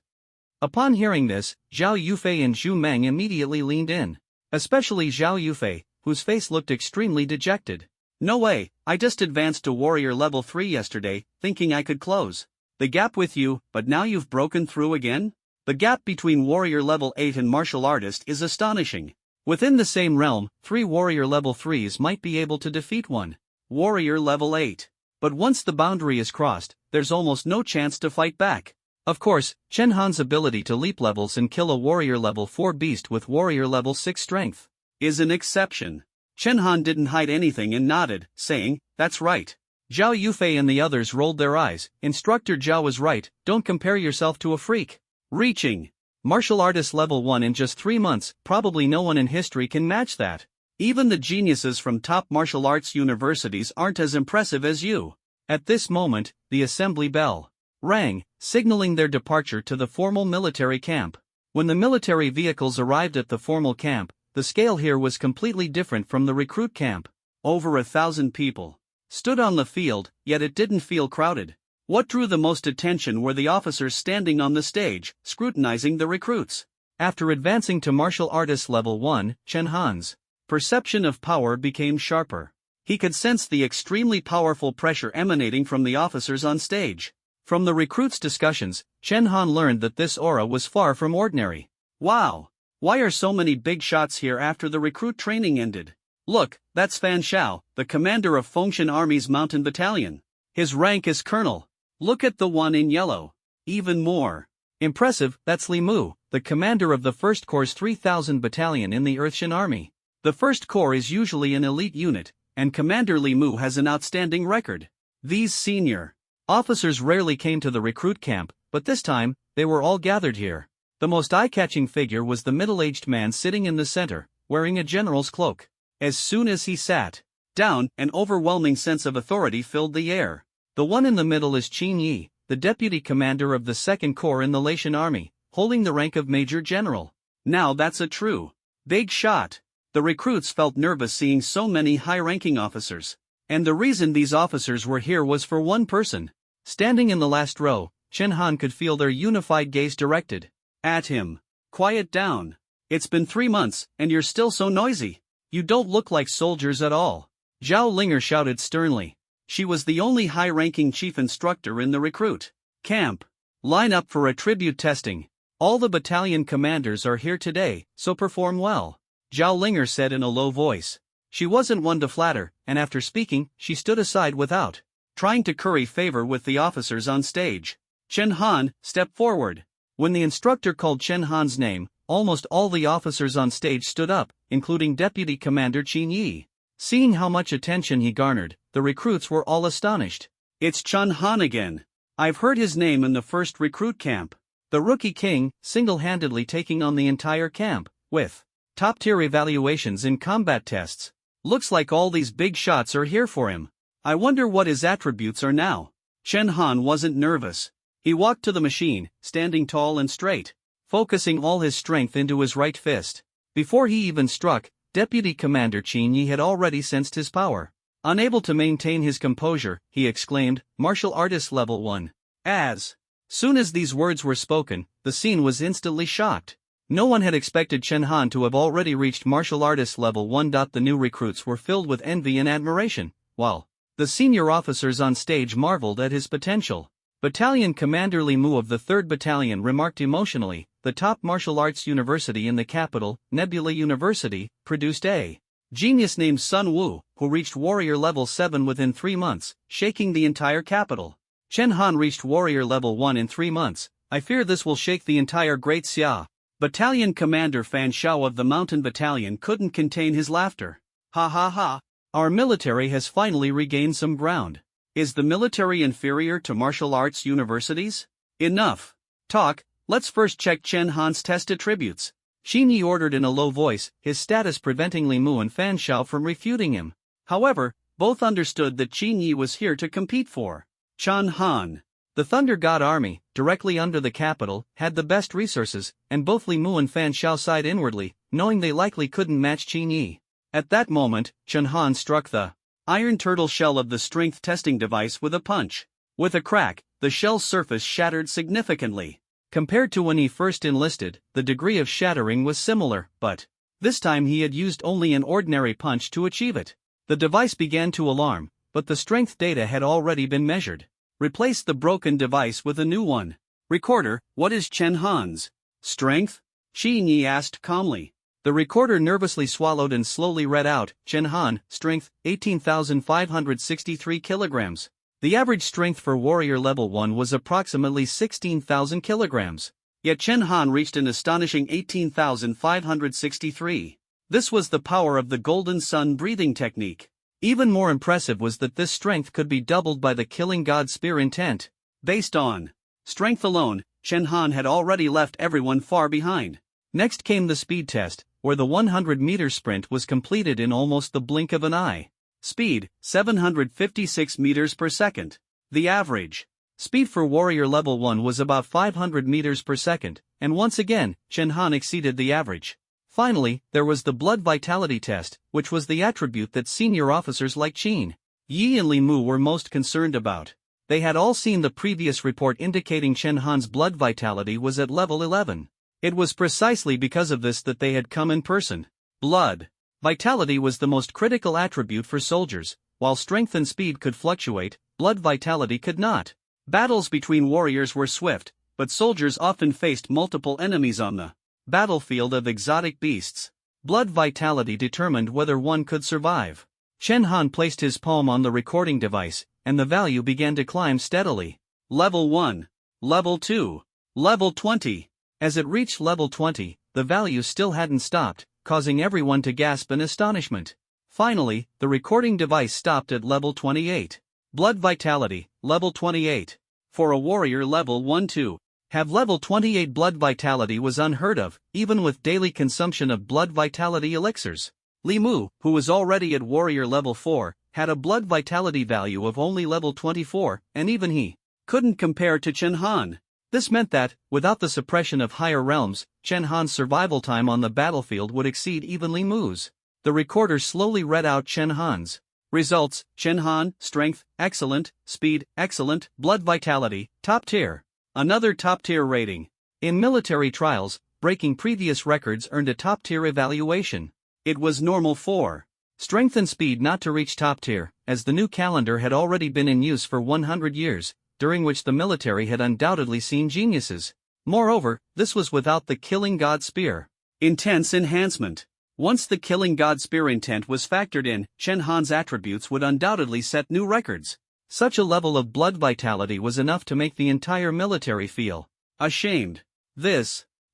Upon hearing this, Zhao Yufei and Zhu Meng immediately leaned in. Especially Zhao Yufei, whose face looked extremely dejected. "No way, I just advanced to warrior level 3 yesterday, thinking I could close the gap with you, but now you've broken through again? The gap between warrior level 8 and martial artist is astonishing. Within the same realm, 3 warrior level 3s might be able to defeat one warrior level 8. But once the boundary is crossed, there's almost no chance to fight back." Of course, Chen Han's ability to leap levels and kill a warrior level 4 beast with warrior level 6 strength is an exception. Chen Han didn't hide anything and nodded, saying, "That's right." Zhao Yufei and the others rolled their eyes. Instructor Zhao was right, don't compare yourself to a freak. Reaching martial artist level 1 in just 3 months, probably no one in history can match that. Even the geniuses from top martial arts universities aren't as impressive as you. At this moment, the assembly bell rang, signaling their departure to the formal military camp. When the military vehicles arrived at the formal camp, the scale here was completely different from the recruit camp. Over 1,000 people stood on the field, yet it didn't feel crowded. What drew the most attention were the officers standing on the stage, scrutinizing the recruits. After advancing to martial artist level 1, Chen Han's perception of power became sharper. He could sense the extremely powerful pressure emanating from the officers on stage. From the recruits' discussions, Chen Han learned that this aura was far from ordinary. Wow! Why are so many big shots here after the recruit training ended? Look, that's Fan Shao, the commander of Fengshan Army's Mountain Battalion. His rank is colonel. Look at the one in yellow. Even more impressive, that's Li Mu, the commander of the 1st Corps' 3,000 Battalion in the Earthshan Army. The 1st Corps is usually an elite unit, and Commander Li Mu has an outstanding record. These senior officers rarely came to the recruit camp, but this time, they were all gathered here. The most eye-catching figure was the middle-aged man sitting in the center, wearing a general's cloak. As soon as he sat down, an overwhelming sense of authority filled the air. The one in the middle is Qin Yi, the deputy commander of the 2nd Corps in the Laotian Army, holding the rank of Major General. Now that's a true big shot. The recruits felt nervous seeing so many high-ranking officers. And the reason these officers were here was for one person. Standing in the last row, Chen Han could feel their unified gaze directed at him. Quiet down. It's been 3 months, and you're still so noisy. You don't look like soldiers at all. Zhao Linger shouted sternly. She was the only high-ranking chief instructor in the recruit camp. Line up for a tribute testing. All the battalion commanders are here today, so perform well, Zhao Linger said in a low voice. She wasn't one to flatter, and after speaking, she stood aside without trying to curry favor with the officers on stage. Chen Han, step forward. When the instructor called Chen Han's name, almost all the officers on stage stood up, including Deputy Commander Qin Yi. Seeing how much attention he garnered, the recruits were all astonished. It's Chen Han again. I've heard his name in the 1st recruit camp. The Rookie King, single-handedly taking on the entire camp, with top-tier evaluations in combat tests. Looks like all these big shots are here for him. I wonder what his attributes are now. Chen Han wasn't nervous. He walked to the machine, standing tall and straight, focusing all his strength into his right fist. Before he even struck, Deputy Commander Qin Yi had already sensed his power. Unable to maintain his composure, he exclaimed, "Martial Artist Level 1. As soon as these words were spoken, the scene was instantly shocked. No one had expected Chen Han to have already reached Martial Artist Level 1. The new recruits were filled with envy and admiration, while the senior officers on stage marveled at his potential. Battalion Commander Li Mu of the 3rd Battalion remarked emotionally, "The top martial arts university in the capital, Nebula University, produced a genius named Sun Wu, who reached Warrior Level 7 within 3 months, shaking the entire capital. Chen Han reached Warrior Level 1 in 3 months. I fear this will shake the entire Great Xia." Battalion Commander Fan Shao of the Mountain Battalion couldn't contain his laughter. Ha ha ha. Our military has finally regained some ground. Is the military inferior to martial arts universities? Enough talk, let's first check Chen Han's test attributes. Qin Yi ordered in a low voice, his status preventing Li Mu and Fan Shao from refuting him. However, both understood that Qin Yi was here to compete for Chen Han. The Thunder God Army, directly under the capital, had the best resources, and both Li Mu and Fan Shao sighed inwardly, knowing they likely couldn't match Qin Yi. At that moment, Chen Han struck the iron turtle shell of the strength testing device with a punch. With a crack, the shell's surface shattered significantly. Compared to when he first enlisted, the degree of shattering was similar, but this time he had used only an ordinary punch to achieve it. The device began to alarm, but the strength data had already been measured. Replace the broken device with a new one. Recorder, what is Chen Han's strength? Qin Yi asked calmly. The recorder nervously swallowed and slowly read out, Chen Han, strength, 18,563 kilograms. The average strength for Warrior Level 1 was approximately 16,000 kilograms. Yet Chen Han reached an astonishing 18,563. This was the power of the Golden Sun breathing technique. Even more impressive was that this strength could be doubled by the Killing God Spear intent. Based on strength alone, Chen Han had already left everyone far behind. Next came the speed test, where the 100-meter sprint was completed in almost the blink of an eye. Speed, 756 meters per second. The average Speed for warrior level 1 was about 500 meters per second, and once again, Chen Han exceeded the average. Finally, there was the blood vitality test, which was the attribute that senior officers like Qin Yi and Li Mu were most concerned about. They had all seen the previous report indicating Chen Han's blood vitality was at level 11. It was precisely because of this that they had come in person. Blood vitality was the most critical attribute for soldiers. While strength and speed could fluctuate, blood vitality could not. Battles between warriors were swift, but soldiers often faced multiple enemies on the battlefield of exotic beasts. Blood vitality determined whether one could survive. Chen Han placed his palm on the recording device, and the value began to climb steadily. Level 1. Level 2. Level 20. As it reached level 20, the value still hadn't stopped, causing everyone to gasp in astonishment. Finally, the recording device stopped at level 28. Blood vitality, level 28. For a warrior level 1-2, have level 28 blood vitality was unheard of, even with daily consumption of blood vitality elixirs. Li Mu, who was already at warrior level 4, had a blood vitality value of only level 24, and even he couldn't compare to Chen Han. This meant that, without the suppression of higher realms, Chen Han's survival time on the battlefield would exceed even Li Mu's. The recorder slowly read out Chen Han's results. Chen Han, strength, excellent, speed, excellent, blood vitality, top tier. Another top tier rating. In military trials, breaking previous records earned a top tier evaluation. It was normal for strength and speed not to reach top tier, as the new calendar had already been in use for 100 years, during which the military had undoubtedly seen geniuses. Moreover, this was without the Killing God Spear intense enhancement. Once the Killing God Spear intent was factored in, Chen Han's attributes would undoubtedly set new records. Such a level of blood vitality was enough to make the entire military feel ashamed.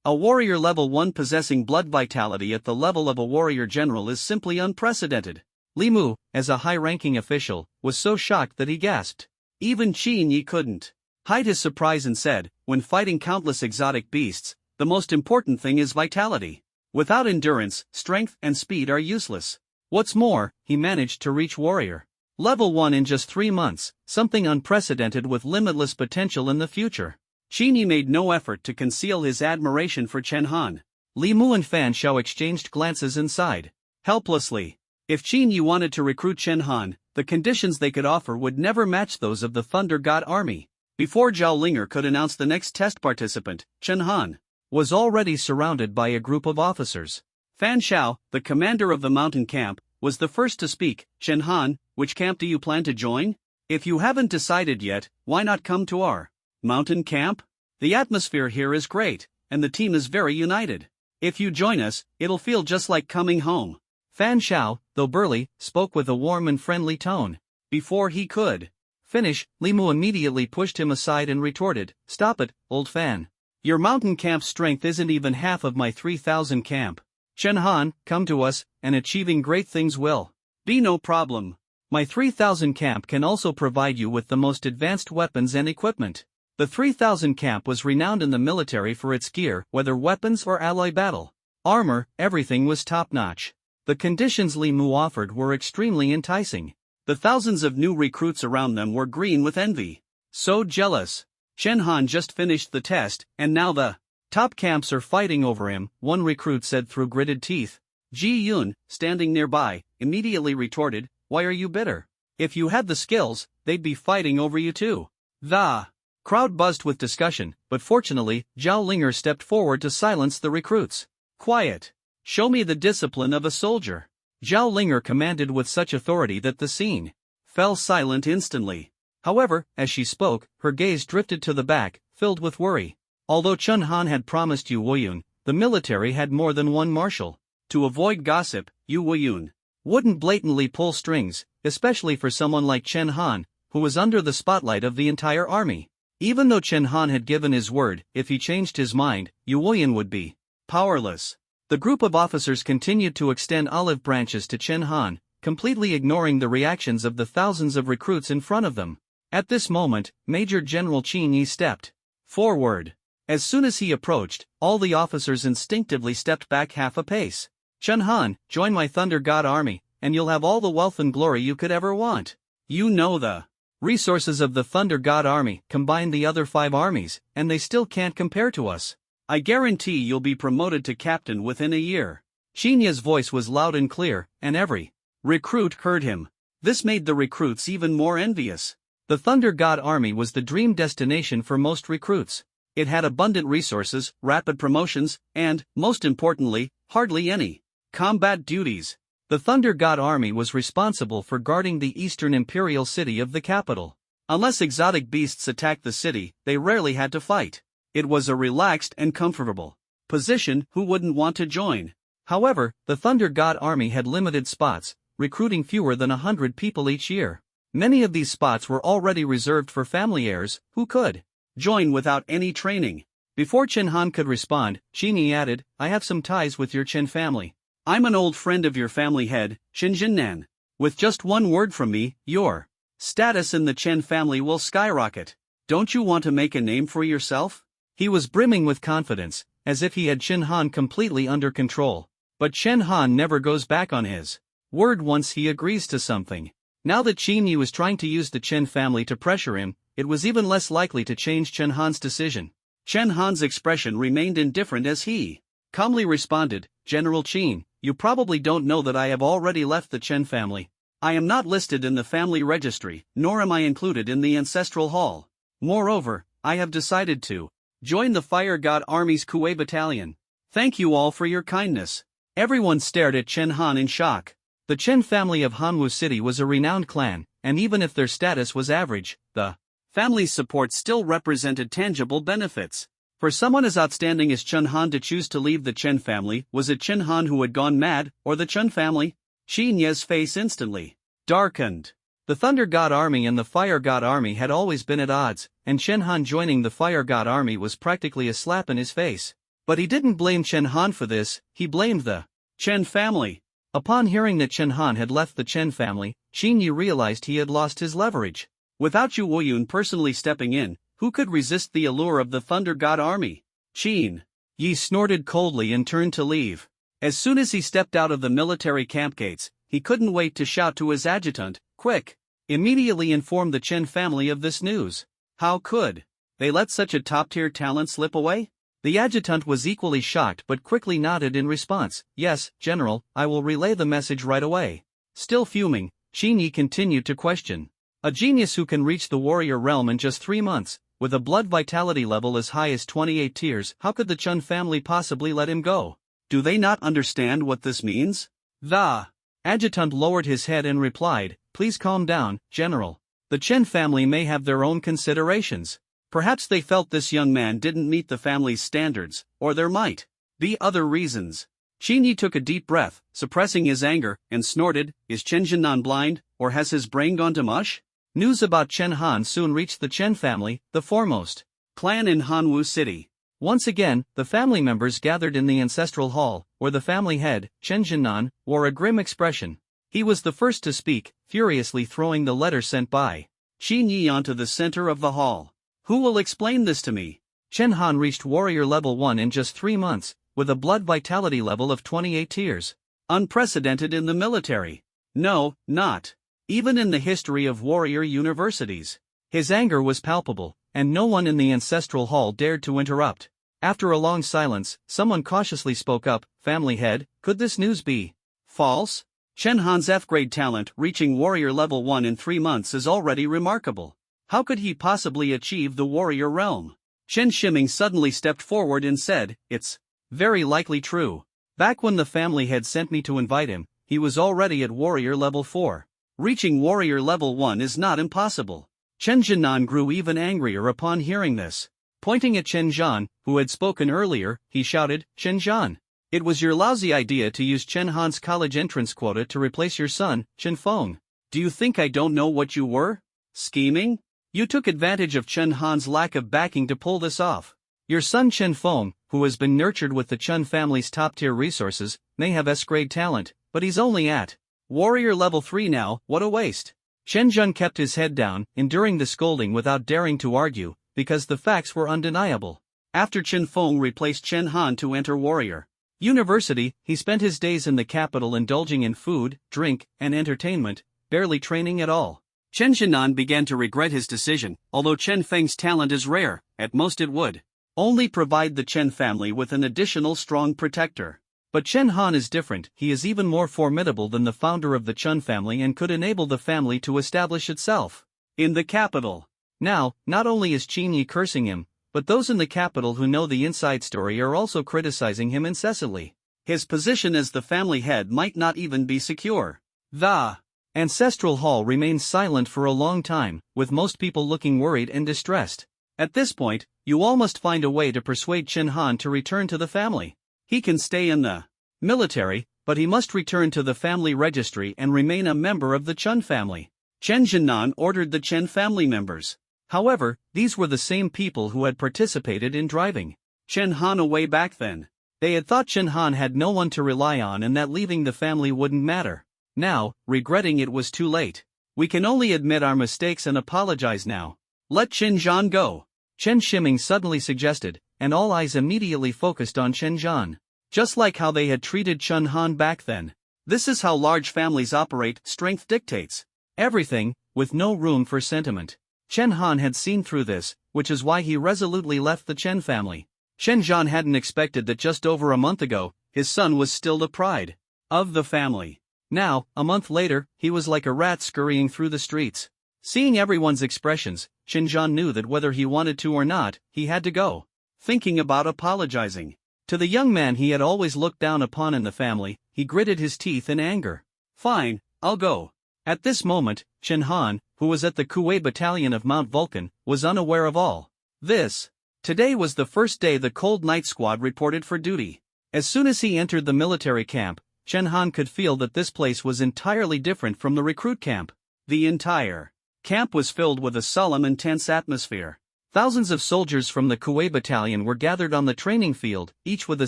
A warrior level 1 possessing blood vitality at the level of a warrior general is simply unprecedented. Li Mu, as a high-ranking official, was so shocked that he gasped. Even Qin Yi couldn't hide his surprise and said, when fighting countless exotic beasts, the most important thing is vitality. Without endurance, strength and speed are useless. What's more, he managed to reach warrior level 1 in just 3 months, something unprecedented with limitless potential in the future. Qin Yi made no effort to conceal his admiration for Chen Han. Li Mu and Fan Shao exchanged glances and sighed helplessly. If Qin Yi wanted to recruit Chen Han, the conditions they could offer would never match those of the Thunder God Army. Before Zhao Linger could announce the next test participant, Chen Han was already surrounded by a group of officers. Fan Shao, the commander of the mountain camp, was the first to speak. Chen Han, which camp do you plan to join? If you haven't decided yet, why not come to our mountain camp? The atmosphere here is great, and the team is very united. If you join us, it'll feel just like coming home. Fan Shao, though burly, spoke with a warm and friendly tone. Before he could finish, Li Mu immediately pushed him aside and retorted, "Stop it, old Fan. Your mountain camp strength isn't even half of my 3,000 camp. Chen Han, come to us, and achieving great things will be no problem. My 3,000 camp can also provide you with the most advanced weapons and equipment." The 3,000 camp was renowned in the military for its gear, whether weapons or alloy battle armor, everything was top-notch. The conditions Li Mu offered were extremely enticing. The thousands of new recruits around them were green with envy. So jealous. Chen Han just finished the test, and now the top camps are fighting over him, one recruit said through gritted teeth. Ji Yun, standing nearby, immediately retorted, "Why are you bitter? If you had the skills, they'd be fighting over you too." The crowd buzzed with discussion, but fortunately, Zhao Linger stepped forward to silence the recruits. "Quiet. Show me the discipline of a soldier." Zhao Linger commanded with such authority that the scene fell silent instantly. However, as she spoke, her gaze drifted to the back, filled with worry. Although Chen Han had promised Yu Wuyun, the military had more than one marshal. To avoid gossip, Yu Wuyun wouldn't blatantly pull strings, especially for someone like Chen Han, who was under the spotlight of the entire army. Even though Chen Han had given his word, if he changed his mind, Yu Wuyun would be powerless. The group of officers continued to extend olive branches to Chen Han, completely ignoring the reactions of the thousands of recruits in front of them. At this moment, Major General Qin Yi stepped forward. As soon as he approached, all the officers instinctively stepped back half a pace. "Chen Han, join my Thunder God Army, and you'll have all the wealth and glory you could ever want. You know the Resources of the Thunder God Army combine the other 5 armies, and they still can't compare to us. I guarantee you'll be promoted to captain within a year. Shinya's voice was loud and clear, and every recruit heard him. This made the recruits even more envious. The Thunder God Army was the dream destination for most recruits. It had abundant resources, rapid promotions, and, most importantly, hardly any combat duties. The Thunder God Army was responsible for guarding the eastern imperial city of the capital. Unless exotic beasts attacked the city, they rarely had to fight. It was a relaxed and comfortable position. Who wouldn't want to join? However, the Thunder God Army had limited spots, recruiting fewer than 100 people each year. Many of these spots were already reserved for family heirs, who could join without any training. Before Chen Han could respond, Shinya added, I have some ties with your Chen family. I'm an old friend of your family head, Chen Jinnan. With just one word from me, your status in the Chen family will skyrocket. Don't you want to make a name for yourself? He was brimming with confidence, as if he had Chen Han completely under control. But Chen Han never goes back on his word once he agrees to something. Now that Chen Yi was trying to use the Chen family to pressure him, it was even less likely to change Chen Han's decision. Chen Han's expression remained indifferent as he calmly responded, General Chen, you probably don't know that I have already left the Chen family. I am not listed in the family registry, nor am I included in the ancestral hall. Moreover, I have decided to join the Fire God Army's Kuei Battalion. Thank you all for your kindness. Everyone stared at Chen Han in shock. The Chen family of Hanwu City was a renowned clan, and even if their status was average, the family's support still represented tangible benefits. For someone as outstanding as Chen Han to choose to leave the Chen family, was it Chen Han who had gone mad, or the Chen family? Xinye's face instantly darkened. The Thunder God Army and the Fire God Army had always been at odds, and Chen Han joining the Fire God Army was practically a slap in his face. But he didn't blame Chen Han for this, he blamed the Chen family. Upon hearing that Chen Han had left the Chen family, Xinye realized he had lost his leverage. Without Yu Woyun personally stepping in, who could resist the allure of the Thunder God Army? Qin Yi snorted coldly and turned to leave. As soon as he stepped out of the military camp gates, he couldn't wait to shout to his adjutant, quick! Immediately inform the Chen family of this news. How could they let such a top-tier talent slip away? The adjutant was equally shocked but quickly nodded in response, yes, General, I will relay the message right away. Still fuming, Qin Yi continued to question. A genius who can reach the warrior realm in just 3 months, with a blood vitality level as high as 28 tiers, how could the Chen family possibly let him go? Do they not understand what this means? The adjutant lowered his head and replied, please calm down, General. The Chen family may have their own considerations. Perhaps they felt this young man didn't meet the family's standards, or there might be other reasons. Qin Yi took a deep breath, suppressing his anger, and snorted, is Chen Jinnan blind, or has his brain gone to mush? News about Chen Han soon reached the Chen family, the foremost clan in Hanwu City. Once again, the family members gathered in the ancestral hall, where the family head, Chen Jinnan, wore a grim expression. He was the first to speak, furiously throwing the letter sent by Qin Yi onto the center of the hall. Who will explain this to me? Chen Han reached warrior level 1 in just 3 months, with a blood vitality level of 28 tiers. Unprecedented in the military. No, not even in the history of warrior universities. His anger was palpable, and no one in the ancestral hall dared to interrupt. After a long silence, someone cautiously spoke up, family head, could this news be false? Chen Han's F-grade talent reaching warrior level 1 in 3 months is already remarkable. How could he possibly achieve the warrior realm? Chen Shiming suddenly stepped forward and said, it's very likely true. Back when the family had sent me to invite him, he was already at warrior level 4. Reaching warrior level 1 is not impossible. Chen Jinan grew even angrier upon hearing this. Pointing at Chen Zhan, who had spoken earlier, he shouted, Chen Zhan, it was your lousy idea to use Chen Han's college entrance quota to replace your son, Chen Feng. Do you think I don't know what you were scheming? You took advantage of Chen Han's lack of backing to pull this off. Your son Chen Feng, who has been nurtured with the Chen family's top-tier resources, may have S-grade talent, but he's only at warrior level 3 now, what a waste. Chen Zhen kept his head down, enduring the scolding without daring to argue, because the facts were undeniable. After Chen Feng replaced Chen Han to enter warrior university, he spent his days in the capital indulging in food, drink, and entertainment, barely training at all. Chen Jinan began to regret his decision. Although Chen Feng's talent is rare, at most it would only provide the Chen family with an additional strong protector. But Chen Han is different. He is even more formidable than the founder of the Chen family and could enable the family to establish itself in the capital. Now, not only is Qin Yi cursing him, but those in the capital who know the inside story are also criticizing him incessantly. His position as the family head might not even be secure. The ancestral hall remains silent for a long time, with most people looking worried and distressed. At this point, you all must find a way to persuade Chen Han to return to the family. He can stay in the military, but he must return to the family registry and remain a member of the Chen family. Chen Jinan ordered the Chen family members. However, these were the same people who had participated in driving Chen Han away back then. They had thought Chen Han had no one to rely on and that leaving the family wouldn't matter. Now, regretting it was too late. We can only admit our mistakes and apologize now. Let Chen Zhan go, Chen Shiming suddenly suggested, and all eyes immediately focused on Chen Zhan. Just like how they had treated Chen Han back then. This is how large families operate, strength dictates everything, with no room for sentiment. Chen Han had seen through this, which is why he resolutely left the Chen family. Chen Zhan hadn't expected that just over a month ago, his son was still the pride of the family. Now, a month later, he was like a rat scurrying through the streets. Seeing everyone's expressions, Chen Zhan knew that whether he wanted to or not, he had to go. Thinking about apologizing to the young man he had always looked down upon in the family, he gritted his teeth in anger. Fine, I'll go. At this moment, Chen Han, who was at the Kuwei battalion of Mount Vulcan, was unaware of all this. Today was the first day the Cold Night Squad reported for duty. As soon as he entered the military camp, Chen Han could feel that this place was entirely different from the recruit camp. The entire camp was filled with a solemn and tense atmosphere. Thousands of soldiers from the Kuwei battalion were gathered on the training field, each with a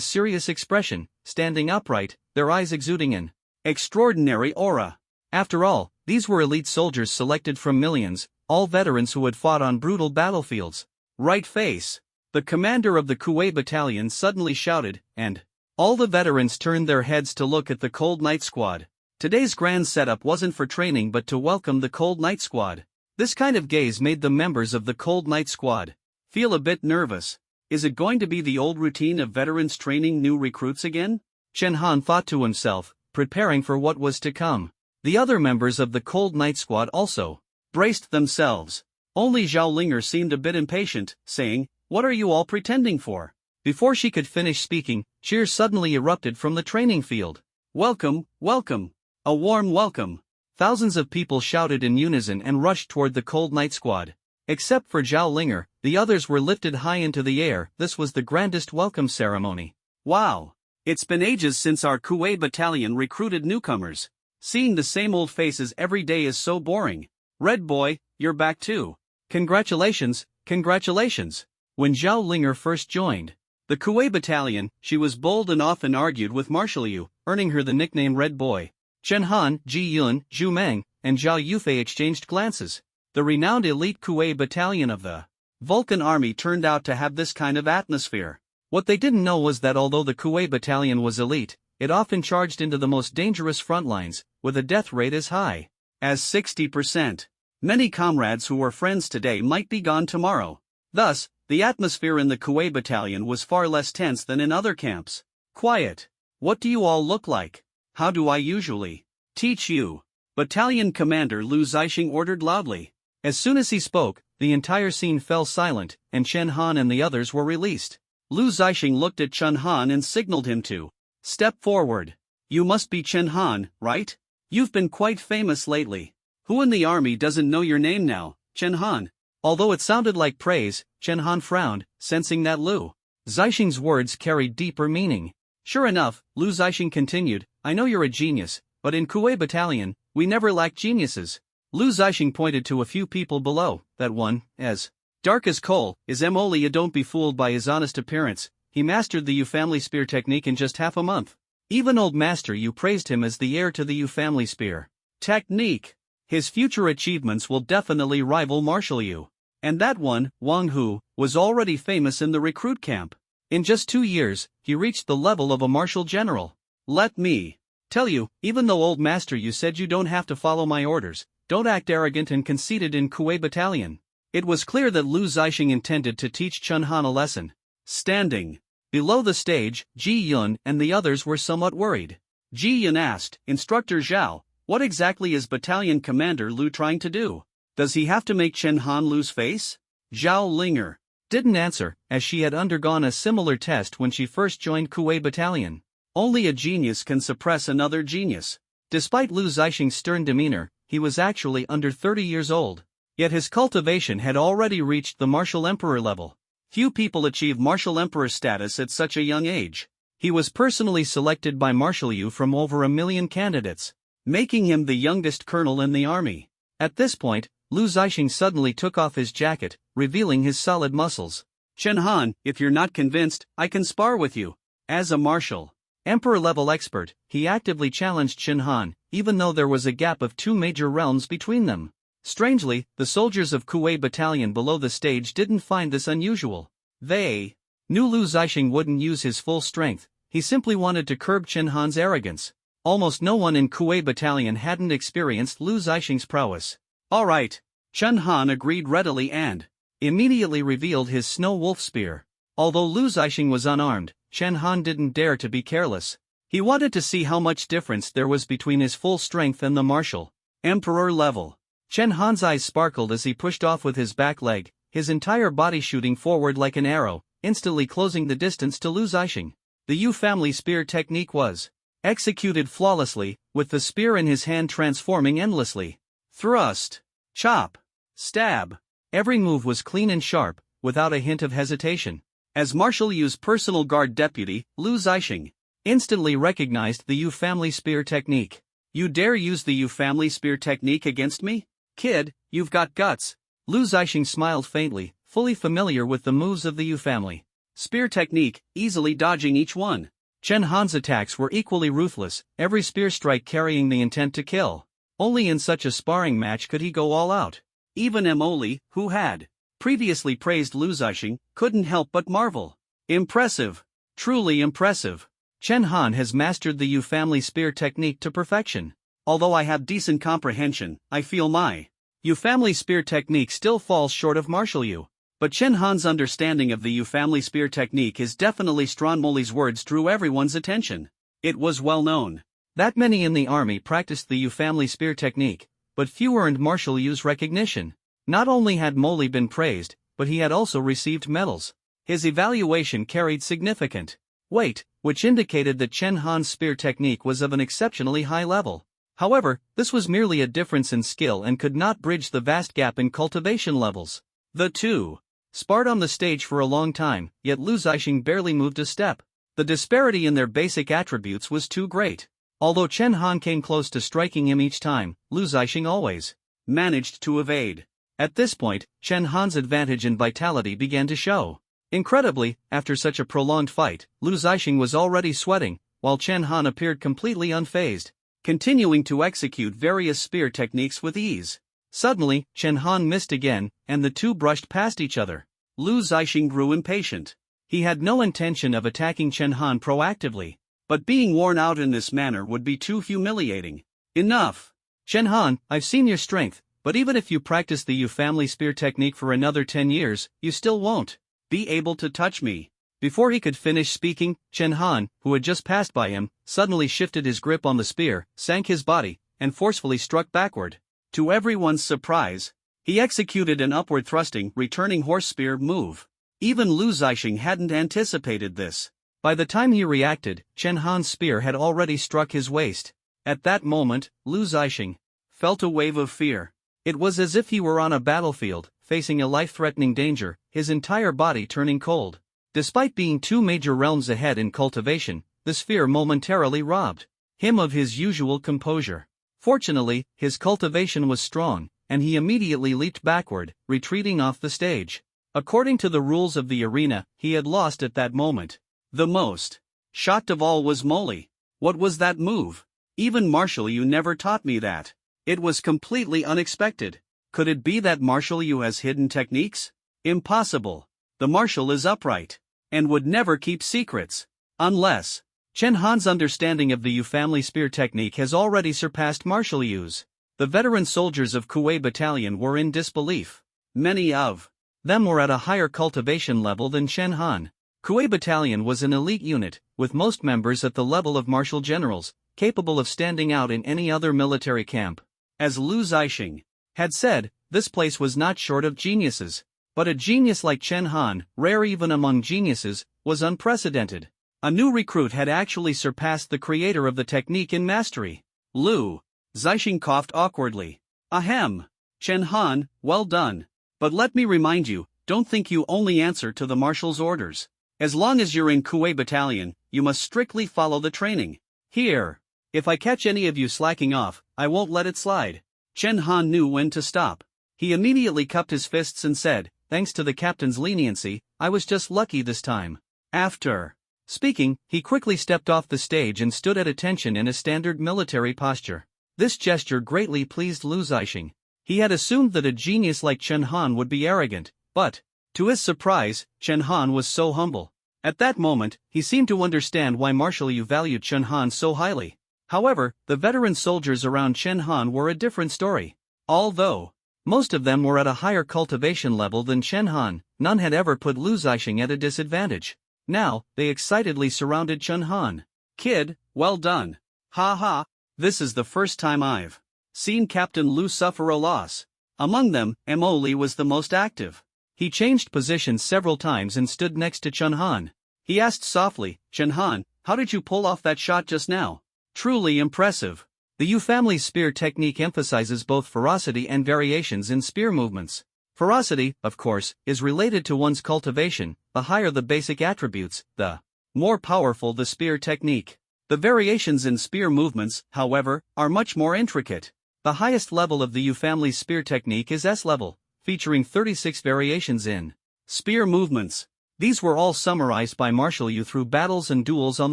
serious expression, standing upright, their eyes exuding an extraordinary aura. After all, these were elite soldiers selected from millions, all veterans who had fought on brutal battlefields. Right face. The commander of the Kuwei battalion suddenly shouted, and all the veterans turned their heads to look at the Cold Night Squad. Today's grand setup wasn't for training but to welcome the Cold Night Squad. This kind of gaze made the members of the Cold Night Squad feel a bit nervous. Is it going to be the old routine of veterans training new recruits again? Chen Han thought to himself, preparing for what was to come. The other members of the Cold Night Squad also braced themselves. Only Zhao Linger seemed a bit impatient, saying, "What are you all pretending for?" Before she could finish speaking, cheers suddenly erupted from the training field. "Welcome, welcome! A warm welcome!" Thousands of people shouted in unison and rushed toward the Cold Night Squad. Except for Zhao Linger, the others were lifted high into the air. This was the grandest welcome ceremony. Wow! It's been ages since our Kuwei battalion recruited newcomers. Seeing the same old faces every day is so boring. Red boy, you're back too. Congratulations, congratulations. When Zhao Linger first joined the Kuwei battalion, she was bold and often argued with Marshal Yu, earning her the nickname Red Boy. Chen Han, Ji Yun, Zhu Meng, and Zhao Yufei exchanged glances. The renowned elite Kuwei battalion of the Vulcan army turned out to have this kind of atmosphere. What they didn't know was that although the Kuwei battalion was elite, it often charged into the most dangerous front lines, with a death rate as high as 60%. Many comrades who were friends today might be gone tomorrow. Thus, the atmosphere in the Kuwei battalion was far less tense than in other camps. Quiet. What do you all look like? How do I usually teach you? Battalion Commander Lu Zixing ordered loudly. As soon as he spoke, the entire scene fell silent, and Chen Han and the others were released. Lu Zixing looked at Chen Han and signaled him to step forward. You must be Chen Han, right? You've been quite famous lately. Who in the army doesn't know your name now, Chen Han? Although it sounded like praise, Chen Han frowned, sensing that Lu Zixing's words carried deeper meaning. Sure enough, Lu Zixing continued, I know you're a genius, but in Kuwei battalion, we never lack geniuses. Lu Zixing pointed to a few people below. That one, as dark as coal, is Emolia. Don't be fooled by his honest appearance. He mastered the Yu family spear technique in just half a month. Even old Master Yu praised him as the heir to the Yu family spear technique. His future achievements will definitely rival Marshal Yu. And that one, Wang Hu, was already famous in the recruit camp. In just 2 years, he reached the level of a marshal general. Let me tell you, even though old Master Yu said you don't have to follow my orders, don't act arrogant and conceited in Kuei Battalion. It was clear that Lu Zixing intended to teach Chen Han a lesson. Standing below the stage, Ji Yun and the others were somewhat worried. Ji Yun asked, Instructor Zhao, what exactly is Battalion Commander Lu trying to do? Does he have to make Chen Han lose face? Zhao Linger didn't answer, as she had undergone a similar test when she first joined Kuei Battalion. Only a genius can suppress another genius. Despite Lu Zixing's stern demeanor, he was actually under 30 years old. Yet his cultivation had already reached the Martial Emperor level. Few people achieve Martial Emperor status at such a young age. He was personally selected by Marshal Yu from over 1 million candidates, making him the youngest colonel in the army. At this point, Lu Zixing suddenly took off his jacket, revealing his solid muscles. Chen Han, if you're not convinced, I can spar with you. As a Martial Emperor-level expert, he actively challenged Chen Han, even though there was a gap of 2 major realms between them. Strangely, the soldiers of Kuei Battalion below the stage didn't find this unusual. They knew Lu Zixing wouldn't use his full strength, he simply wanted to curb Chen Han's arrogance. Almost no one in Kuei Battalion hadn't experienced Lu Zixing's prowess. Alright. Chen Han agreed readily and immediately revealed his snow wolf spear. Although Lu Zixing was unarmed, Chen Han didn't dare to be careless. He wanted to see how much difference there was between his full strength and the Martial Emperor level. Chen Han's eyes sparkled as he pushed off with his back leg, his entire body shooting forward like an arrow, instantly closing the distance to Lu Zixing. The Yu family spear technique was executed flawlessly, with the spear in his hand transforming endlessly. Thrust, chop, stab. Every move was clean and sharp, without a hint of hesitation. As Marshal Yu's personal guard deputy, Lu Zixing instantly recognized the Yu family spear technique. You dare use the Yu family spear technique against me? Kid, you've got guts. Lu Zixing smiled faintly, fully familiar with the moves of the Yu family spear technique, easily dodging each one. Chen Han's attacks were equally ruthless, every spear strike carrying the intent to kill. Only in such a sparring match could he go all out. Even Emoli, who had previously praised Lu Zixing, couldn't help but marvel. Impressive. Truly impressive. Chen Han has mastered the Yu family spear technique to perfection. Although I have decent comprehension, I feel my Yu family spear technique still falls short of Marshal Yu. But Chen Han's understanding of the Yu family spear technique is definitely strong. Moli's words drew everyone's attention. It was well known that many in the army practiced the Yu family spear technique, but few earned Marshal Yu's recognition. Not only had Moli been praised, but he had also received medals. His evaluation carried significant weight, which indicated that Chen Han's spear technique was of an exceptionally high level. However, this was merely a difference in skill and could not bridge the vast gap in cultivation levels. The two sparred on the stage for a long time, yet Lu Zixing barely moved a step. The disparity in their basic attributes was too great. Although Chen Han came close to striking him each time, Lu Zixing always managed to evade. At this point, Chen Han's advantage in vitality began to show. Incredibly, after such a prolonged fight, Lu Zixing was already sweating, while Chen Han appeared completely unfazed, continuing to execute various spear techniques with ease. Suddenly, Chen Han missed again, and the two brushed past each other. Lu Zixing grew impatient. He had no intention of attacking Chen Han proactively, but being worn out in this manner would be too humiliating. Enough! Chen Han, I've seen your strength, but even if you practice the Yu family spear technique for another 10 years, you still won't be able to touch me. Before he could finish speaking, Chen Han, who had just passed by him, suddenly shifted his grip on the spear, sank his body, and forcefully struck backward. To everyone's surprise, he executed an upward thrusting, returning horse spear move. Even Lu Zixing hadn't anticipated this. By the time he reacted, Chen Han's spear had already struck his waist. At that moment, Lu Zixing felt a wave of fear. It was as if he were on a battlefield, facing a life-threatening danger, his entire body turning cold. Despite being 2 major realms ahead in cultivation, this fear momentarily robbed him of his usual composure. Fortunately, his cultivation was strong, and he immediately leaped backward, retreating off the stage. According to the rules of the arena, he had lost at that moment. The most shocked of all was Moli. What was that move? Even Marshal Yu never taught me that. It was completely unexpected. Could it be that Marshal Yu has hidden techniques? Impossible. The Marshal is upright and would never keep secrets. Unless Chen Han's understanding of the Yu family spear technique has already surpassed Marshal Yu's. The veteran soldiers of Kuwait Battalion were in disbelief. Many of them were at a higher cultivation level than Chen Han. Kuwait Battalion was an elite unit, with most members at the level of marshal generals, capable of standing out in any other military camp. As Lu Zixing had said, this place was not short of geniuses. But a genius like Chen Han, rare even among geniuses, was unprecedented. A new recruit had actually surpassed the creator of the technique in mastery. Lu Zixing coughed awkwardly. Ahem. Chen Han, well done. But let me remind you, don't think you only answer to the marshal's orders. As long as you're in Kuwait Battalion, you must strictly follow the training. Here. If I catch any of you slacking off, I won't let it slide. Chen Han knew when to stop. He immediately cupped his fists and said, thanks to the captain's leniency, I was just lucky this time. After speaking, he quickly stepped off the stage and stood at attention in a standard military posture. This gesture greatly pleased Lu Zixing. He had assumed that a genius like Chen Han would be arrogant, but, to his surprise, Chen Han was so humble. At that moment, he seemed to understand why Marshal Yu valued Chen Han so highly. However, the veteran soldiers around Chen Han were a different story. Although most of them were at a higher cultivation level than Chen Han, none had ever put Lu Zixing at a disadvantage. Now, they excitedly surrounded Chen Han. Kid, well done. Ha ha, this is the first time I've seen Captain Lu suffer a loss. Among them, Mo Li was the most active. He changed positions several times and stood next to Chen Han. He asked softly, Chen Han, how did you pull off that shot just now? Truly impressive. The Yu family's spear technique emphasizes both ferocity and variations in spear movements. Ferocity, of course, is related to one's cultivation. The higher the basic attributes, the more powerful the spear technique. The variations in spear movements, however, are much more intricate. The highest level of the Yu family's spear technique is S-level, featuring 36 variations in spear movements. These were all summarized by Marshal Yu through battles and duels on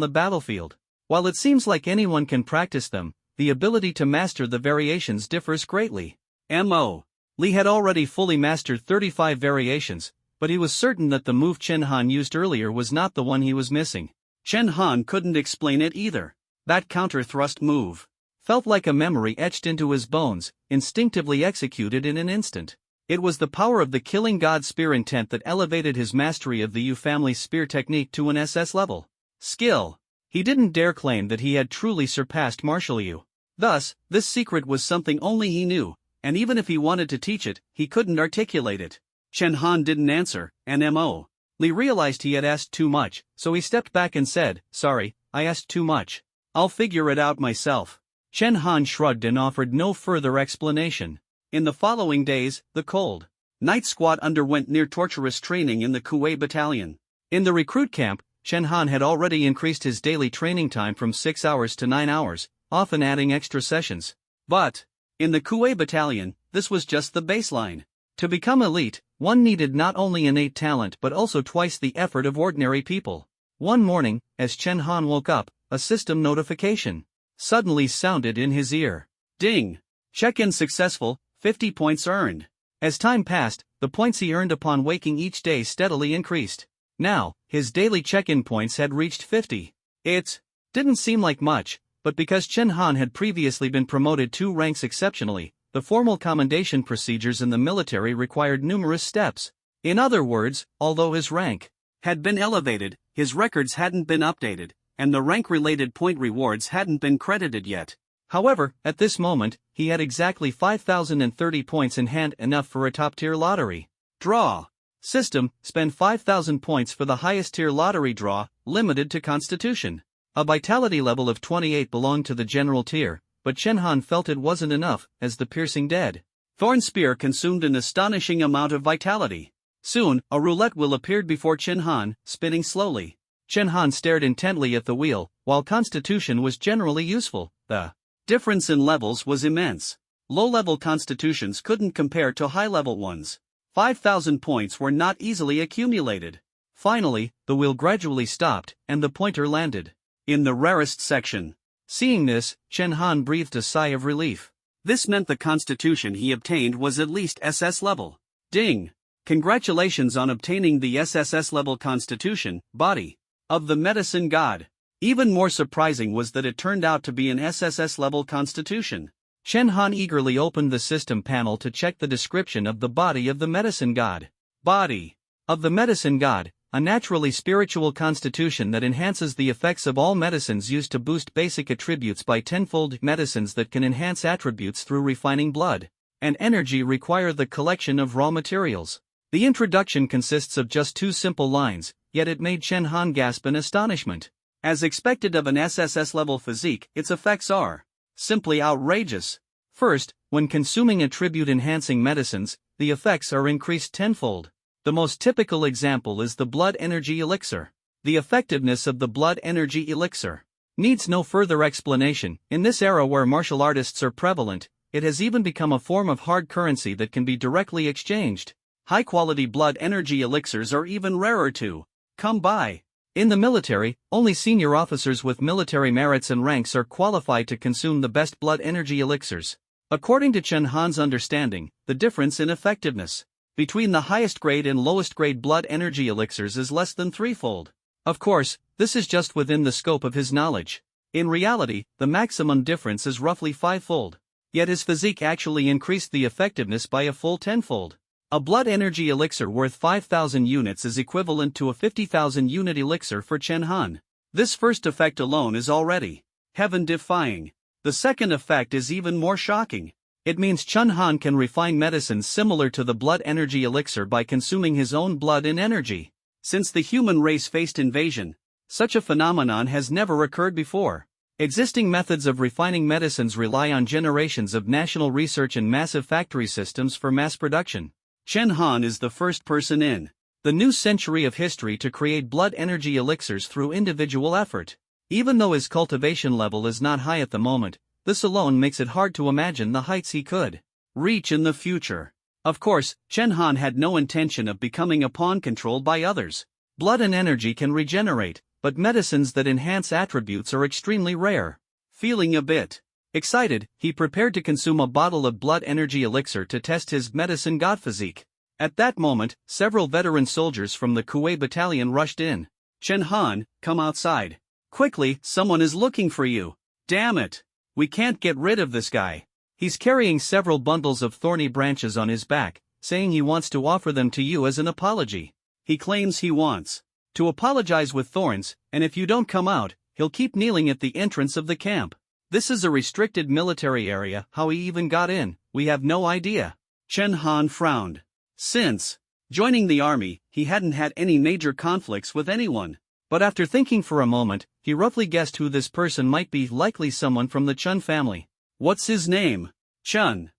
the battlefield. While it seems like anyone can practice them, the ability to master the variations differs greatly. Mo Li had already fully mastered 35 variations, but he was certain that the move Chen Han used earlier was not the one he was missing. Chen Han couldn't explain it either. That counter-thrust move felt like a memory etched into his bones, instinctively executed in an instant. It was the power of the killing god spear intent that elevated his mastery of the Yu family spear technique to an SS level skill. He didn't dare claim that he had truly surpassed Marshal Yu. Thus, this secret was something only he knew, and even if he wanted to teach it, he couldn't articulate it. Chen Han didn't answer, and Mo Li realized he had asked too much, so he stepped back and said, sorry, I asked too much. I'll figure it out myself. Chen Han shrugged and offered no further explanation. In the following days, the Cold Night Squad underwent near torturous training in the Kuwait Battalion. In the recruit camp, Chen Han had already increased his daily training time from 6 hours to 9 hours, often adding extra sessions. But in the Kuwait Battalion, this was just the baseline. To become elite, one needed not only innate talent but also twice the effort of ordinary people. One morning, as Chen Han woke up, a system notification suddenly sounded in his ear. Ding! Check-in successful, 50 points earned. As time passed, the points he earned upon waking each day steadily increased. Now, his daily check-in points had reached 50. It didn't seem like much, but because Chen Han had previously been promoted 2 ranks exceptionally, the formal commendation procedures in the military required numerous steps. In other words, although his rank had been elevated, his records hadn't been updated, and the rank-related point rewards hadn't been credited yet. However, at this moment, he had exactly 5,030 points in hand, enough for a top-tier lottery draw. System, spend 5,000 points for the highest-tier lottery draw, limited to Constitution. A vitality level of 28 belonged to the general tier, but Chen Han felt it wasn't enough, as the piercing dead thorn spear consumed an astonishing amount of vitality. Soon, a roulette wheel appeared before Chen Han, spinning slowly. Chen Han stared intently at the wheel. While Constitution was generally useful, the difference in levels was immense. Low-level constitutions couldn't compare to high-level ones. 5,000 points were not easily accumulated. Finally, the wheel gradually stopped, and the pointer landed in the rarest section. Seeing this, Chen Han breathed a sigh of relief. This meant the constitution he obtained was at least SS level. Ding! Congratulations on obtaining the SSS-level constitution, body of the medicine god. Even more surprising was that it turned out to be an SSS-level constitution. Chen Han eagerly opened the system panel to check the description of the body of the medicine god. Body of the medicine god, a naturally spiritual constitution that enhances the effects of all medicines used to boost basic attributes by tenfold. Medicines that can enhance attributes through refining blood and energy require the collection of raw materials. The introduction consists of just 2 simple lines, yet it made Chen Han gasp in astonishment. As expected of an SSS-level physique, its effects are simply outrageous. First, when consuming attribute-enhancing medicines, the effects are increased tenfold. The most typical example is the blood energy elixir. The effectiveness of the blood energy elixir needs no further explanation. In this era where martial artists are prevalent, it has even become a form of hard currency that can be directly exchanged. High-quality blood energy elixirs are even rarer to come by. In the military, only senior officers with military merits and ranks are qualified to consume the best blood energy elixirs. According to Chen Han's understanding, the difference in effectiveness between the highest grade and lowest grade blood energy elixirs is less than threefold. Of course, this is just within the scope of his knowledge. In reality, the maximum difference is roughly 5-fold. Yet his physique actually increased the effectiveness by a full 10-fold. A blood energy elixir worth 5,000 units is equivalent to a 50,000 unit elixir for Chen Han. This first effect alone is already heaven-defying. The second effect is even more shocking. It means Chen Han can refine medicines similar to the blood energy elixir by consuming his own blood in energy. Since the human race faced invasion, such a phenomenon has never occurred before. Existing methods of refining medicines rely on generations of national research and massive factory systems for mass production. Chen Han is the first person in the new century of history to create blood energy elixirs through individual effort. Even though his cultivation level is not high at the moment, this alone makes it hard to imagine the heights he could reach in the future. Of course, Chen Han had no intention of becoming a pawn controlled by others. Blood and energy can regenerate, but medicines that enhance attributes are extremely rare. Feeling a bit excited, he prepared to consume a bottle of blood energy elixir to test his medicine god physique. At that moment, several veteran soldiers from the Kuwait battalion rushed in. Chen Han, come outside. Quickly, someone is looking for you. Damn it. We can't get rid of this guy. He's carrying several bundles of thorny branches on his back, saying he wants to offer them to you as an apology. He claims he wants to apologize with thorns, and if you don't come out, he'll keep kneeling at the entrance of the camp. This is a restricted military area. How he even got in, we have no idea. Chen Han frowned. Since joining the army, he hadn't had any major conflicts with anyone. But after thinking for a moment, he roughly guessed who this person might be, likely someone from the Chun family. What's his name? Chun.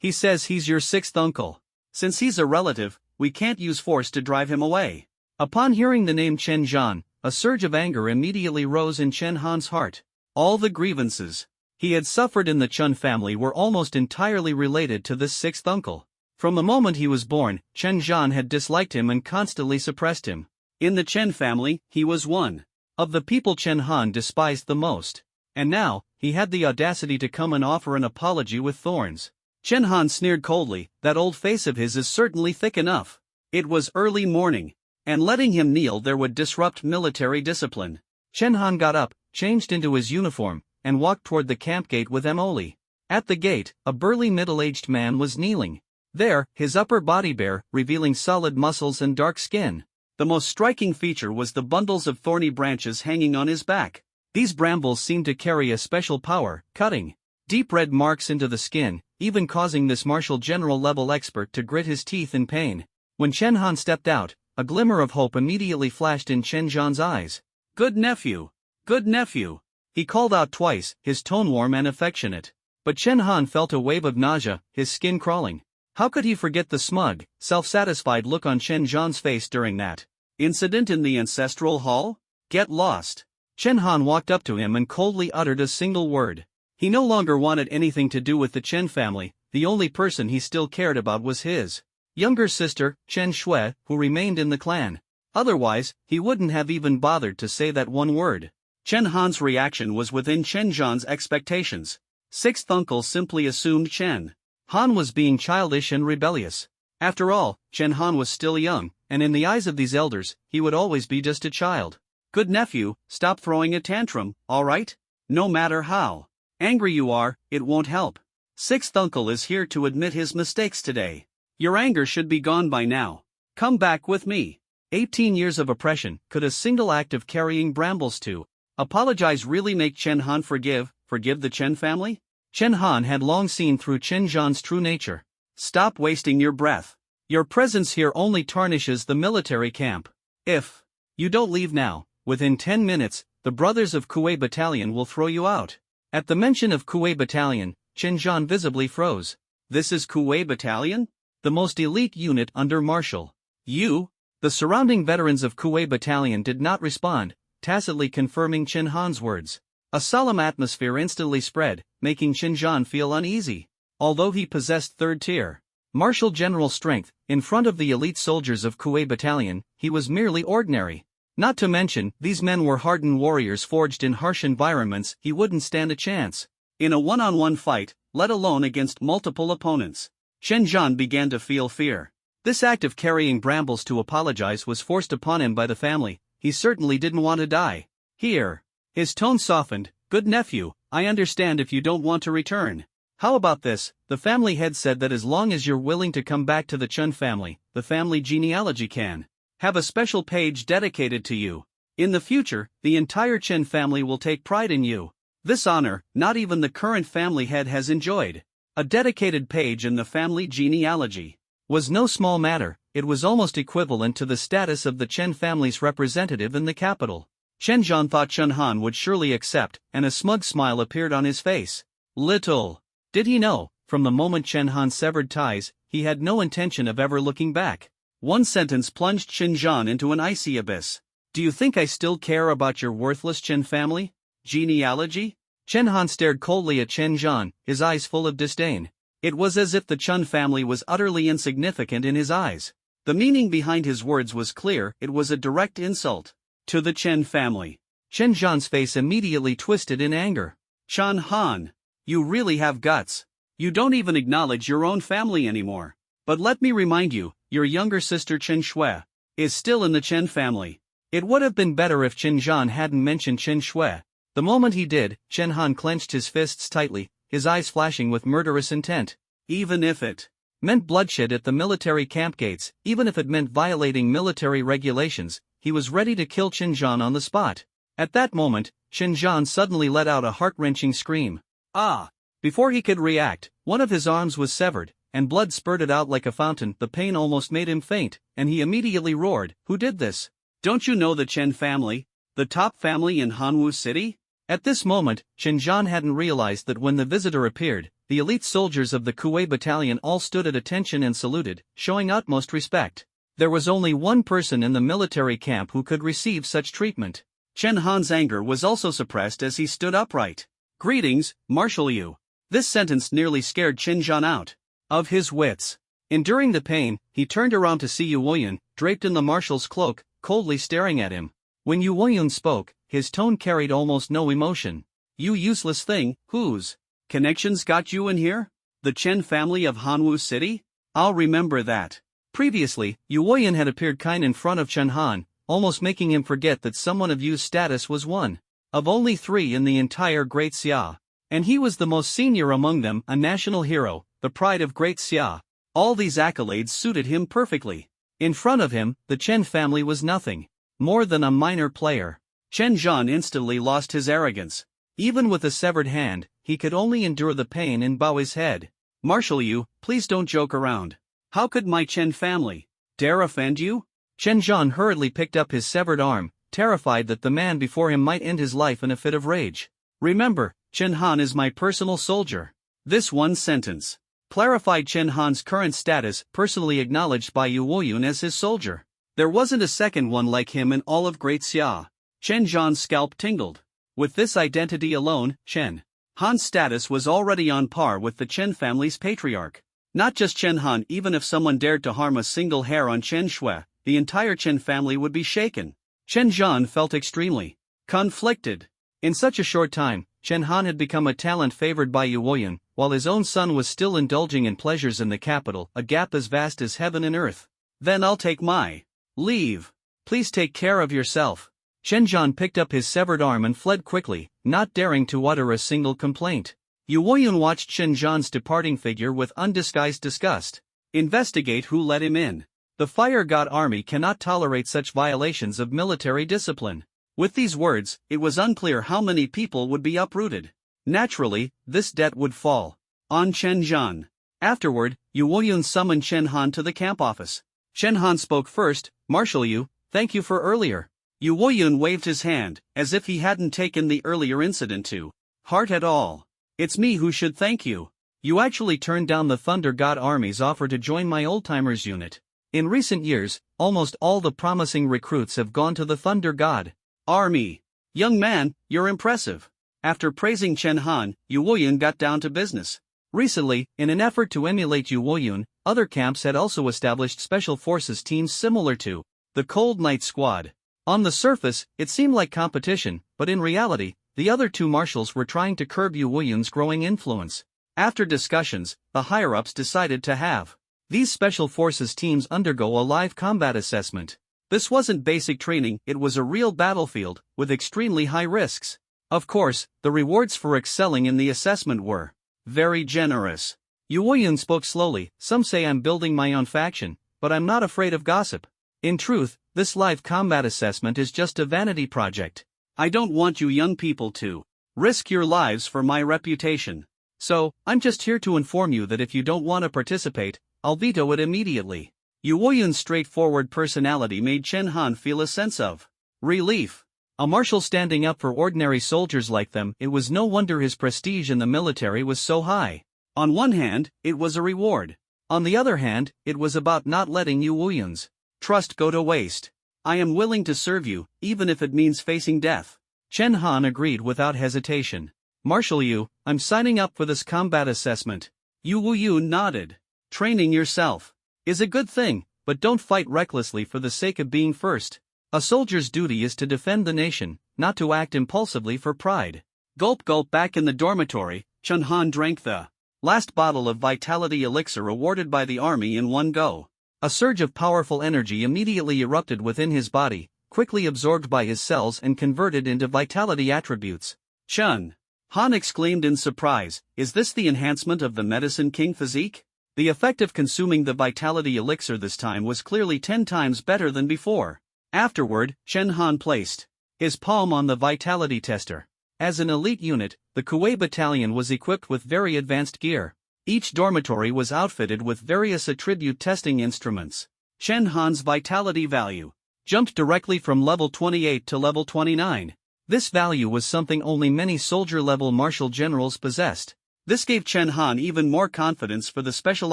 He says he's your 6th uncle. Since he's a relative, we can't use force to drive him away. Upon hearing the name Chen Zhan, a surge of anger immediately rose in Chen Han's heart. All the grievances he had suffered in the Chun family were almost entirely related to this 6th uncle. From the moment he was born, Chen Zhan had disliked him and constantly suppressed him. In the Chen family, he was one of the people Chen Han despised the most. And now, he had the audacity to come and offer an apology with thorns. Chen Han sneered coldly, that old face of his is certainly thick enough. It was early morning, and letting him kneel there would disrupt military discipline. Chen Han got up, changed into his uniform, and walked toward the camp gate with Emoli. At the gate, a burly middle-aged man was kneeling. There, his upper body bare, revealing solid muscles and dark skin. The most striking feature was the bundles of thorny branches hanging on his back. These brambles seemed to carry a special power, cutting deep red marks into the skin, even causing this martial general-level expert to grit his teeth in pain. When Chen Han stepped out, a glimmer of hope immediately flashed in Chen Zhan's eyes. Good nephew! Good nephew! He called out twice, his tone warm and affectionate. But Chen Han felt a wave of nausea, his skin crawling. How could he forget the smug, self-satisfied look on Chen Zhan's face during that incident in the ancestral hall? Get lost. Chen Han walked up to him and coldly uttered a single word. He no longer wanted anything to do with the Chen family. The only person he still cared about was his younger sister, Chen Shui, who remained in the clan. Otherwise, he wouldn't have even bothered to say that one word. Chen Han's reaction was within Chen Zhan's expectations. 6th uncle simply assumed Chen Han was being childish and rebellious. After all, Chen Han was still young, and in the eyes of these elders, he would always be just a child. Good nephew, stop throwing a tantrum, all right? No matter how Angry you are, it won't help. Sixth uncle is here to admit his mistakes today. Your anger should be gone by now. Come back with me. 18 years of oppression, could a single act of carrying brambles to apologize really make Chen Han forgive the Chen family? Chen Han had long seen through Chen Zhan's true nature. Stop wasting your breath. Your presence here only tarnishes the military camp. If you don't leave now, within 10 minutes, the brothers of Kuei Battalion will throw you out. At the mention of Kuei Battalion, Chen Zhan visibly froze. This is Kuei Battalion? The most elite unit under Marshal Yu? The surrounding veterans of Kuei Battalion did not respond, tacitly confirming Chen Han's words. A solemn atmosphere instantly spread, making Chen Zhan feel uneasy. Although he possessed third-tier martial general strength, in front of the elite soldiers of Kuei Battalion, he was merely ordinary. Not to mention, these men were hardened warriors forged in harsh environments. He wouldn't stand a chance in a one-on-one fight, let alone against multiple opponents. Chen Zhan began to feel fear. This act of carrying brambles to apologize was forced upon him by the family. He certainly didn't want to die. Here. His tone softened. Good nephew, I understand if you don't want to return. How about this? The family head said that as long as you're willing to come back to the Chen family, the family genealogy can have a special page dedicated to you. In the future, the entire Chen family will take pride in you. This honor, not even the current family head has enjoyed. A dedicated page in the family genealogy was no small matter. It was almost equivalent to the status of the Chen family's representative in the capital. Chen Zhan thought Chen Han would surely accept, and a smug smile appeared on his face. Little did he know, from the moment Chen Han severed ties, he had no intention of ever looking back. One sentence plunged Chen Zhan into an icy abyss. Do you think I still care about your worthless Chen family genealogy? Chen Han stared coldly at Chen Zhan, his eyes full of disdain. It was as if the Chen family was utterly insignificant in his eyes. The meaning behind his words was clear. It was a direct insult to the Chen family. Chen Zhan's face immediately twisted in anger. Chen Han, you really have guts. You don't even acknowledge your own family anymore. But let me remind you, your younger sister Chen Shui is still in the Chen family. It would have been better if Chen Zhan hadn't mentioned Chen Shui. The moment he did, Chen Han clenched his fists tightly, his eyes flashing with murderous intent. Even if it meant bloodshed at the military camp gates, even if it meant violating military regulations, he was ready to kill Chen Zhan on the spot. At that moment, Chen Zhan suddenly let out a heart-wrenching scream. Ah! Before he could react, one of his arms was severed, and blood spurted out like a fountain. The pain almost made him faint, and he immediately roared, "Who did this? Don't you know the Chen family? The top family in Hanwu City?" At this moment, Chen Zhan hadn't realized that when the visitor appeared, the elite soldiers of the Kuei Battalion all stood at attention and saluted, showing utmost respect. There was only one person in the military camp who could receive such treatment. Chen Han's anger was also suppressed as he stood upright. "Greetings, Marshal Yu." This sentence nearly scared Chen Zhan out of his wits. Enduring the pain, he turned around to see Yu Woyun, draped in the marshal's cloak, coldly staring at him. When Yu Woyun spoke, his tone carried almost no emotion. "You useless thing, whose connections got you in here? The Chen family of Hanwu City? I'll remember that." Previously, Yu Woyun had appeared kind in front of Chen Han, almost making him forget that someone of Yu's status was one of only 3 in the entire Great Xia. And he was the most senior among them, a national hero, the pride of Great Xia. All these accolades suited him perfectly. In front of him, the Chen family was nothing more than a minor player. Chen Zhan instantly lost his arrogance. Even with a severed hand, he could only endure the pain and bow his head. "Marshal Yu, please don't joke around. How could my Chen family dare offend you?" Chen Zhan hurriedly picked up his severed arm, terrified that the man before him might end his life in a fit of rage. "Remember, Chen Han is my personal soldier." This one sentence clarified Chen Han's current status, personally acknowledged by Yu Woyun as his soldier. There wasn't a second one like him in all of Great Xia. Chen Zhan's scalp tingled. With this identity alone, Chen Han's status was already on par with the Chen family's patriarch. Not just Chen Han, even if someone dared to harm a single hair on Chen Shui, the entire Chen family would be shaken. Chen Zhan felt extremely conflicted. In such a short time, Chen Han had become a talent favored by Yu Woyun, while his own son was still indulging in pleasures in the capital, a gap as vast as heaven and earth. "Then I'll take my leave. Please take care of yourself." Chen Zhan picked up his severed arm and fled quickly, not daring to utter a single complaint. Yu Woyun watched Chen Zhan's departing figure with undisguised disgust. Investigate who let him in. The Fire God Army cannot tolerate such violations of military discipline. With these words, it was unclear how many people would be uprooted. Naturally, this debt would fall on Chen Zhan. Afterward, Yu Woyun summoned Chen Han to the camp office. Chen Han spoke first. Marshal Yu, thank you for earlier. Yu Woyun waved his hand, as if he hadn't taken the earlier incident to heart at all. It's me who should thank you. You actually turned down the Thunder God Army's offer to join my old-timers unit. In recent years, almost all the promising recruits have gone to the Thunder God Army. Young man, you're impressive. After praising Chen Han, Yu Woyun got down to business. Recently, in an effort to emulate Yu Woyun, other camps had also established special forces teams similar to the Cold Night Squad. On the surface, it seemed like competition, but in reality, the other two marshals were trying to curb Yu Woyun's growing influence. After discussions, the higher-ups decided to have these special forces teams undergo a live combat assessment. This wasn't basic training, it was a real battlefield, with extremely high risks. Of course, the rewards for excelling in the assessment were very generous. Yu Woyun spoke slowly. Some say I'm building my own faction, but I'm not afraid of gossip. In truth, this live combat assessment is just a vanity project. I don't want you young people to risk your lives for my reputation. So, I'm just here to inform you that if you don't want to participate, I'll veto it immediately. Yu Woyun's straightforward personality made Chen Han feel a sense of relief. A marshal standing up for ordinary soldiers like them, it was no wonder his prestige in the military was so high. On one hand, it was a reward. On the other hand, it was about not letting Yu Woyun's trust go to waste. I am willing to serve you, even if it means facing death. Chen Han agreed without hesitation. Marshal Yu, I'm signing up for this combat assessment. Yu Woyun nodded. Training yourself is a good thing, but don't fight recklessly for the sake of being first. A soldier's duty is to defend the nation, not to act impulsively for pride. Gulp gulp. Back in the dormitory, Chen Han drank the last bottle of vitality elixir awarded by the army in one go. A surge of powerful energy immediately erupted within his body, quickly absorbed by his cells and converted into vitality attributes. Chen Han exclaimed in surprise, is this the enhancement of the Medicine King physique? The effect of consuming the vitality elixir this time was clearly 10 times better than before. Afterward, Chen Han placed his palm on the vitality tester. As an elite unit, the Kuei battalion was equipped with very advanced gear. Each dormitory was outfitted with various attribute testing instruments. Chen Han's vitality value jumped directly from level 28 to level 29. This value was something only many soldier-level marshal generals possessed. This gave Chen Han even more confidence for the Special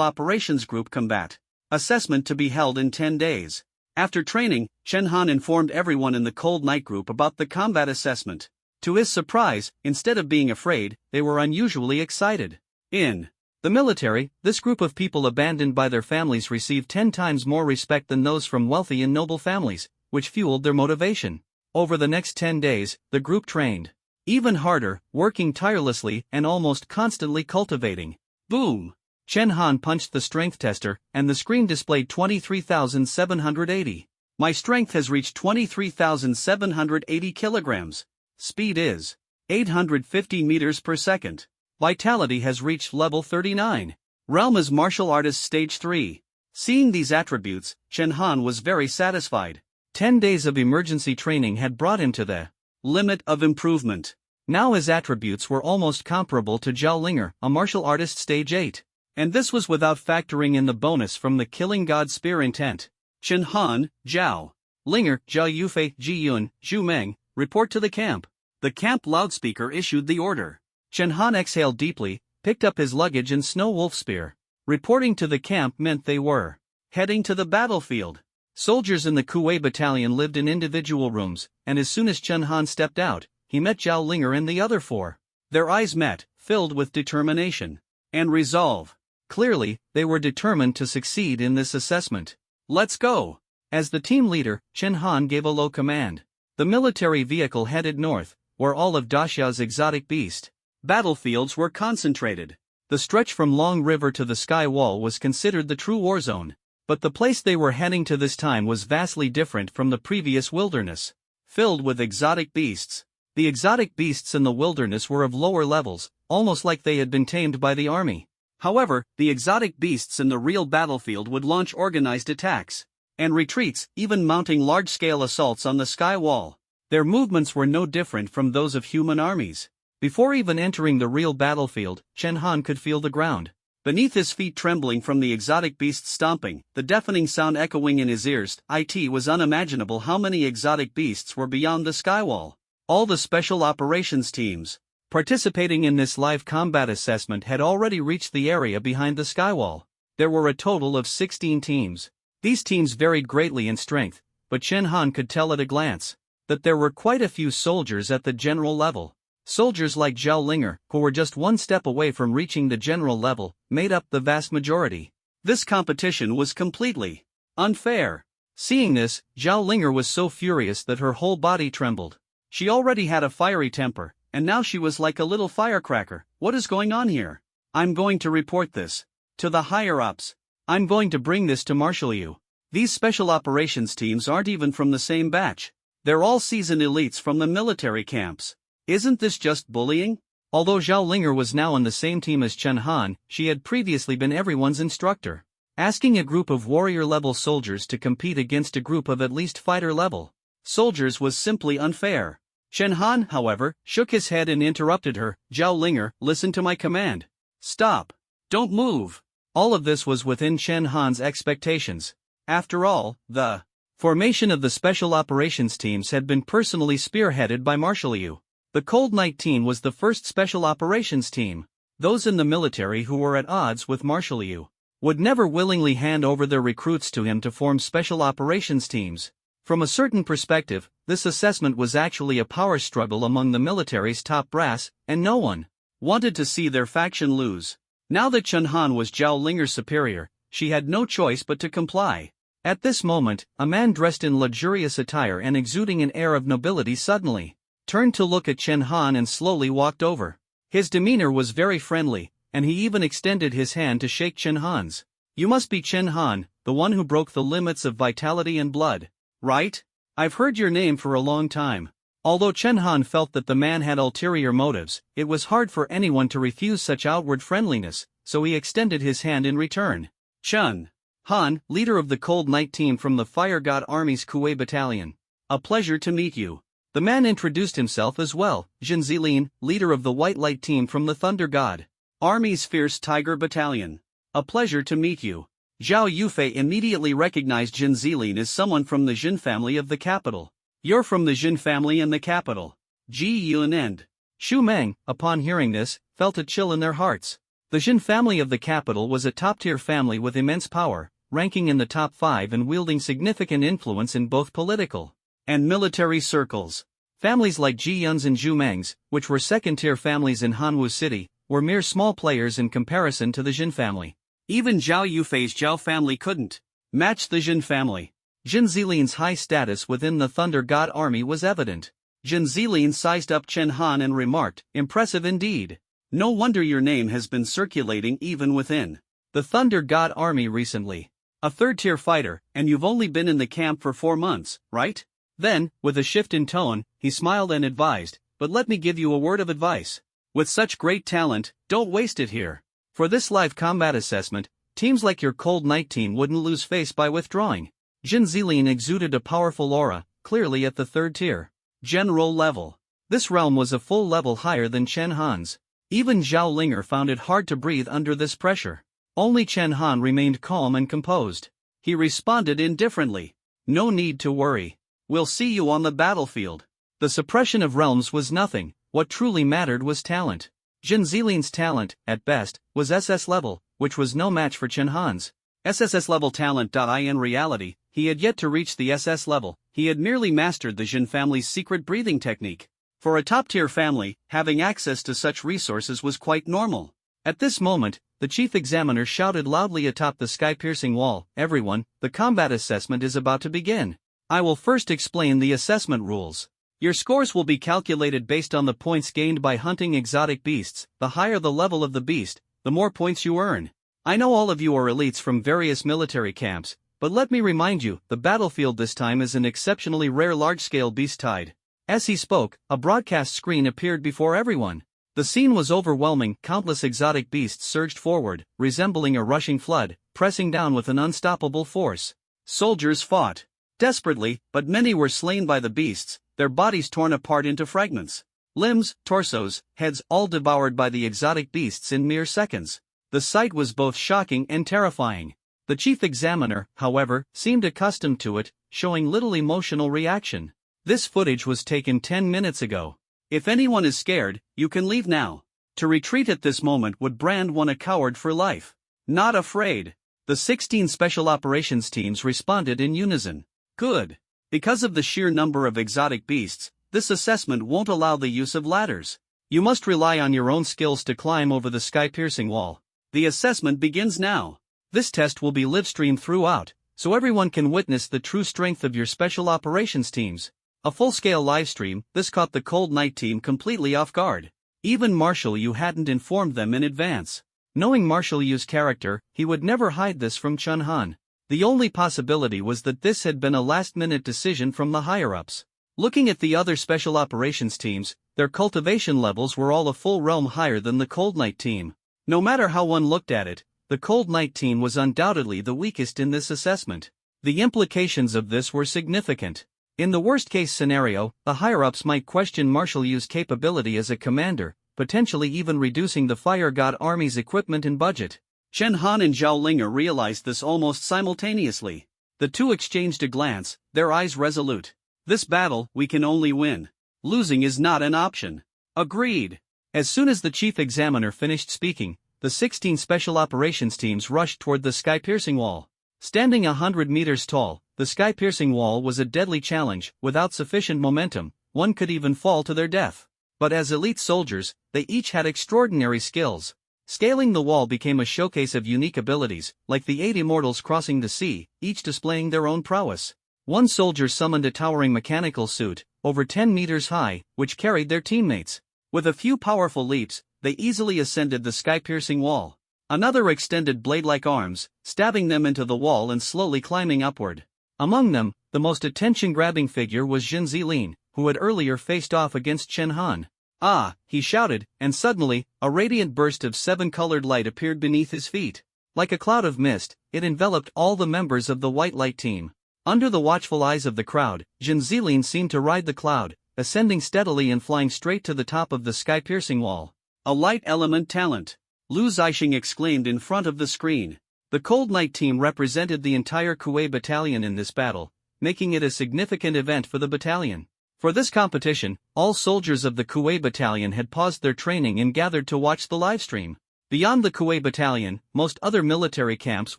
Operations Group combat assessment to be held in 10 days. After training, Chen Han informed everyone in the Cold Night Group about the combat assessment. To his surprise, instead of being afraid, they were unusually excited. In the military, this group of people abandoned by their families received 10 times more respect than those from wealthy and noble families, which fueled their motivation. Over the next 10 days, the group trained even harder, working tirelessly and almost constantly cultivating. Boom! Chen Han punched the strength tester, and the screen displayed 23,780. My strength has reached 23,780 kilograms. Speed is 850 meters per second. Vitality has reached level 39. Realm is martial artist stage 3. Seeing these attributes, Chen Han was very satisfied. 10 days of emergency training had brought him to the limit of improvement. Now his attributes were almost comparable to Zhao Linger, a martial artist stage 8. And this was without factoring in the bonus from the Killing God Spear intent. Chen Han, Zhao Linger, Zhao Yufei, Ji Yun, Zhu Meng, report to the camp. The camp loudspeaker issued the order. Chen Han exhaled deeply, picked up his luggage and Snow Wolf Spear. Reporting to the camp meant they were heading to the battlefield. Soldiers in the Kuei battalion lived in individual rooms, and as soon as Chen Han stepped out, he met Zhao Linger and the other four. Their eyes met, filled with determination and resolve. Clearly, they were determined to succeed in this assessment. Let's go! As the team leader, Chen Han gave a low command. The military vehicle headed north, where all of Daxia's exotic beast battlefields were concentrated. The stretch from Long River to the Sky Wall was considered the true war zone. But the place they were heading to this time was vastly different from the previous wilderness. filled with exotic beasts. The exotic beasts in the wilderness were of lower levels, almost like they had been tamed by the army. However, the exotic beasts in the real battlefield would launch organized attacks and retreats, even mounting large-scale assaults on the sky wall. Their movements were no different from those of human armies. Before even entering the real battlefield, Chen Han could feel the ground beneath his feet trembling from the exotic beasts stomping, the deafening sound echoing in his ears. It was unimaginable how many exotic beasts were beyond the skywall. All the special operations teams participating in this live combat assessment had already reached the area behind the skywall. There were a total of 16 teams. These teams varied greatly in strength, but Chen Han could tell at a glance that there were quite a few soldiers at the general level. Soldiers like Zhao Linger, who were just one step away from reaching the general level, made up the vast majority. This competition was completely unfair. Seeing this, Zhao Linger was so furious that her whole body trembled. She already had a fiery temper, and now she was like a little firecracker. What is going on here? I'm going to report this to the higher-ups. I'm going to bring this to Marshal Yu. These special operations teams aren't even from the same batch. They're all seasoned elites from the military camps. Isn't this just bullying? Although Zhao Linger was now on the same team as Chen Han, she had previously been everyone's instructor. Asking a group of warrior-level soldiers to compete against a group of at least fighter-level soldiers was simply unfair. Chen Han, however, shook his head and interrupted her. Zhao Linger, listen to my command. Stop. Don't move. All of this was within Chen Han's expectations. After all, the formation of the special operations teams had been personally spearheaded by Marshal Yu. The Cold Night team was the first special operations team. Those in the military who were at odds with Marshal Yu would never willingly hand over their recruits to him to form special operations teams. From a certain perspective, this assessment was actually a power struggle among the military's top brass, and no one wanted to see their faction lose. Now that Chen Han was Zhao Linger's superior, she had no choice but to comply. At this moment, a man dressed in luxurious attire and exuding an air of nobility suddenly turned to look at Chen Han and slowly walked over. His demeanor was very friendly, and he even extended his hand to shake Chen Han's. You must be Chen Han, the one who broke the limits of vitality and blood, right? I've heard your name for a long time. Although Chen Han felt that the man had ulterior motives, it was hard for anyone to refuse such outward friendliness, so he extended his hand in return. Chen Han, leader of the Cold Night team from the Fire God Army's Kuwei Battalion. A pleasure to meet you. The man introduced himself as well. Jin Zilin, leader of the White Light team from the Thunder God Army's Fierce Tiger Battalion. A pleasure to meet you. Zhao Yufei immediately recognized Jin Zilin as someone from the Jin family of the capital. You're from the Jin family in the capital. Ji Yun and Xu Meng, upon hearing this, felt a chill in their hearts. The Jin family of the capital was a top-tier family with immense power, ranking in the top 5 and wielding significant influence in both political and military circles. Families like Ji Yun's and Zhu Meng's, which were second-tier families in Hanwu City, were mere small players in comparison to the Jin family. Even Zhao Yufei's Zhao family couldn't match the Jin family. Jin Zilin's high status within the Thunder God Army was evident. Jin Zilin sized up Chen Han and remarked, impressive indeed. No wonder your name has been circulating even within the Thunder God Army recently. A third-tier fighter, and you've only been in the camp for 4 months, right? Then, with a shift in tone, he smiled and advised, but let me give you a word of advice. With such great talent, don't waste it here. For this live combat assessment, teams like your Cold Night team wouldn't lose face by withdrawing. Jin Zilin exuded a powerful aura, clearly at the 3rd tier. General level. This realm was a full level higher than Chen Han's. Even Zhao Linger found it hard to breathe under this pressure. Only Chen Han remained calm and composed. He responded indifferently. No need to worry. We'll see you on the battlefield. The suppression of realms was nothing, what truly mattered was talent. Jin Zilin's talent, at best, was SS-level, which was no match for Chen Han's SSS-level talent. In reality, he had yet to reach the SS level, he had merely mastered the Jin family's secret breathing technique. For a top-tier family, having access to such resources was quite normal. At this moment, the chief examiner shouted loudly atop the sky-piercing wall, everyone, the combat assessment is about to begin. I will first explain the assessment rules. Your scores will be calculated based on the points gained by hunting exotic beasts. The higher the level of the beast, the more points you earn. I know all of you are elites from various military camps, But let me remind you, the battlefield this time is an exceptionally rare large-scale beast tide. As he spoke, a broadcast screen appeared before everyone. The scene was overwhelming. Countless exotic beasts surged forward, resembling a rushing flood, pressing down with an unstoppable force. Soldiers fought desperately, but many were slain by the beasts, their bodies torn apart into fragments. Limbs, torsos, heads, all devoured by the exotic beasts in mere seconds. The sight was both shocking and terrifying. The chief examiner, however, seemed accustomed to it, showing little emotional reaction. This footage was taken 10 minutes ago. If anyone is scared, you can leave now. To retreat at this moment would brand one a coward for life. Not afraid. The 16 special operations teams responded in unison. Good. Because of the sheer number of exotic beasts, this assessment won't allow the use of ladders. You must rely on your own skills to climb over the sky-piercing wall. The assessment begins now. This test will be live-streamed throughout, so everyone can witness the true strength of your special operations teams. A full-scale livestream, this caught the Cold Knight team completely off guard. Even Marshall Yu hadn't informed them in advance. Knowing Marshall Yu's character, he would never hide this from Chun Han. The only possibility was that this had been a last-minute decision from the higher-ups. Looking at the other special operations teams, their cultivation levels were all a full realm higher than the Cold Knight team. No matter how one looked at it, the Cold Knight team was undoubtedly the weakest in this assessment. The implications of this were significant. In the worst-case scenario, the higher-ups might question Marshall Yu's capability as a commander, potentially even reducing the Fire God Army's equipment and budget. Chen Han and Zhao Linger realized this almost simultaneously. The two exchanged a glance, their eyes resolute. This battle, we can only win. Losing is not an option. Agreed. As soon as the chief examiner finished speaking, the 16 special operations teams rushed toward the sky-piercing wall. Standing 100 meters tall, the sky-piercing wall was a deadly challenge. Without sufficient momentum, one could even fall to their death. But as elite soldiers, they each had extraordinary skills. Scaling the wall became a showcase of unique abilities, like the 8 immortals crossing the sea, each displaying their own prowess. One soldier summoned a towering mechanical suit, over 10 meters high, which carried their teammates. With a few powerful leaps, they easily ascended the sky-piercing wall. Another extended blade-like arms, stabbing them into the wall and slowly climbing upward. Among them, the most attention-grabbing figure was Jin Zilin, who had earlier faced off against Chen Han. "Ah!" he shouted, and suddenly, a radiant burst of 7-colored light appeared beneath his feet. Like a cloud of mist, it enveloped all the members of the White Light team. Under the watchful eyes of the crowd, Jin Zilin seemed to ride the cloud, ascending steadily and flying straight to the top of the sky-piercing wall. "A light element talent!" Lu Zixing exclaimed in front of the screen. The Cold Knight team represented the entire Kuei battalion in this battle, making it a significant event for the battalion. For this competition, all soldiers of the Kuei battalion had paused their training and gathered to watch the livestream. Beyond the Kuei battalion, most other military camps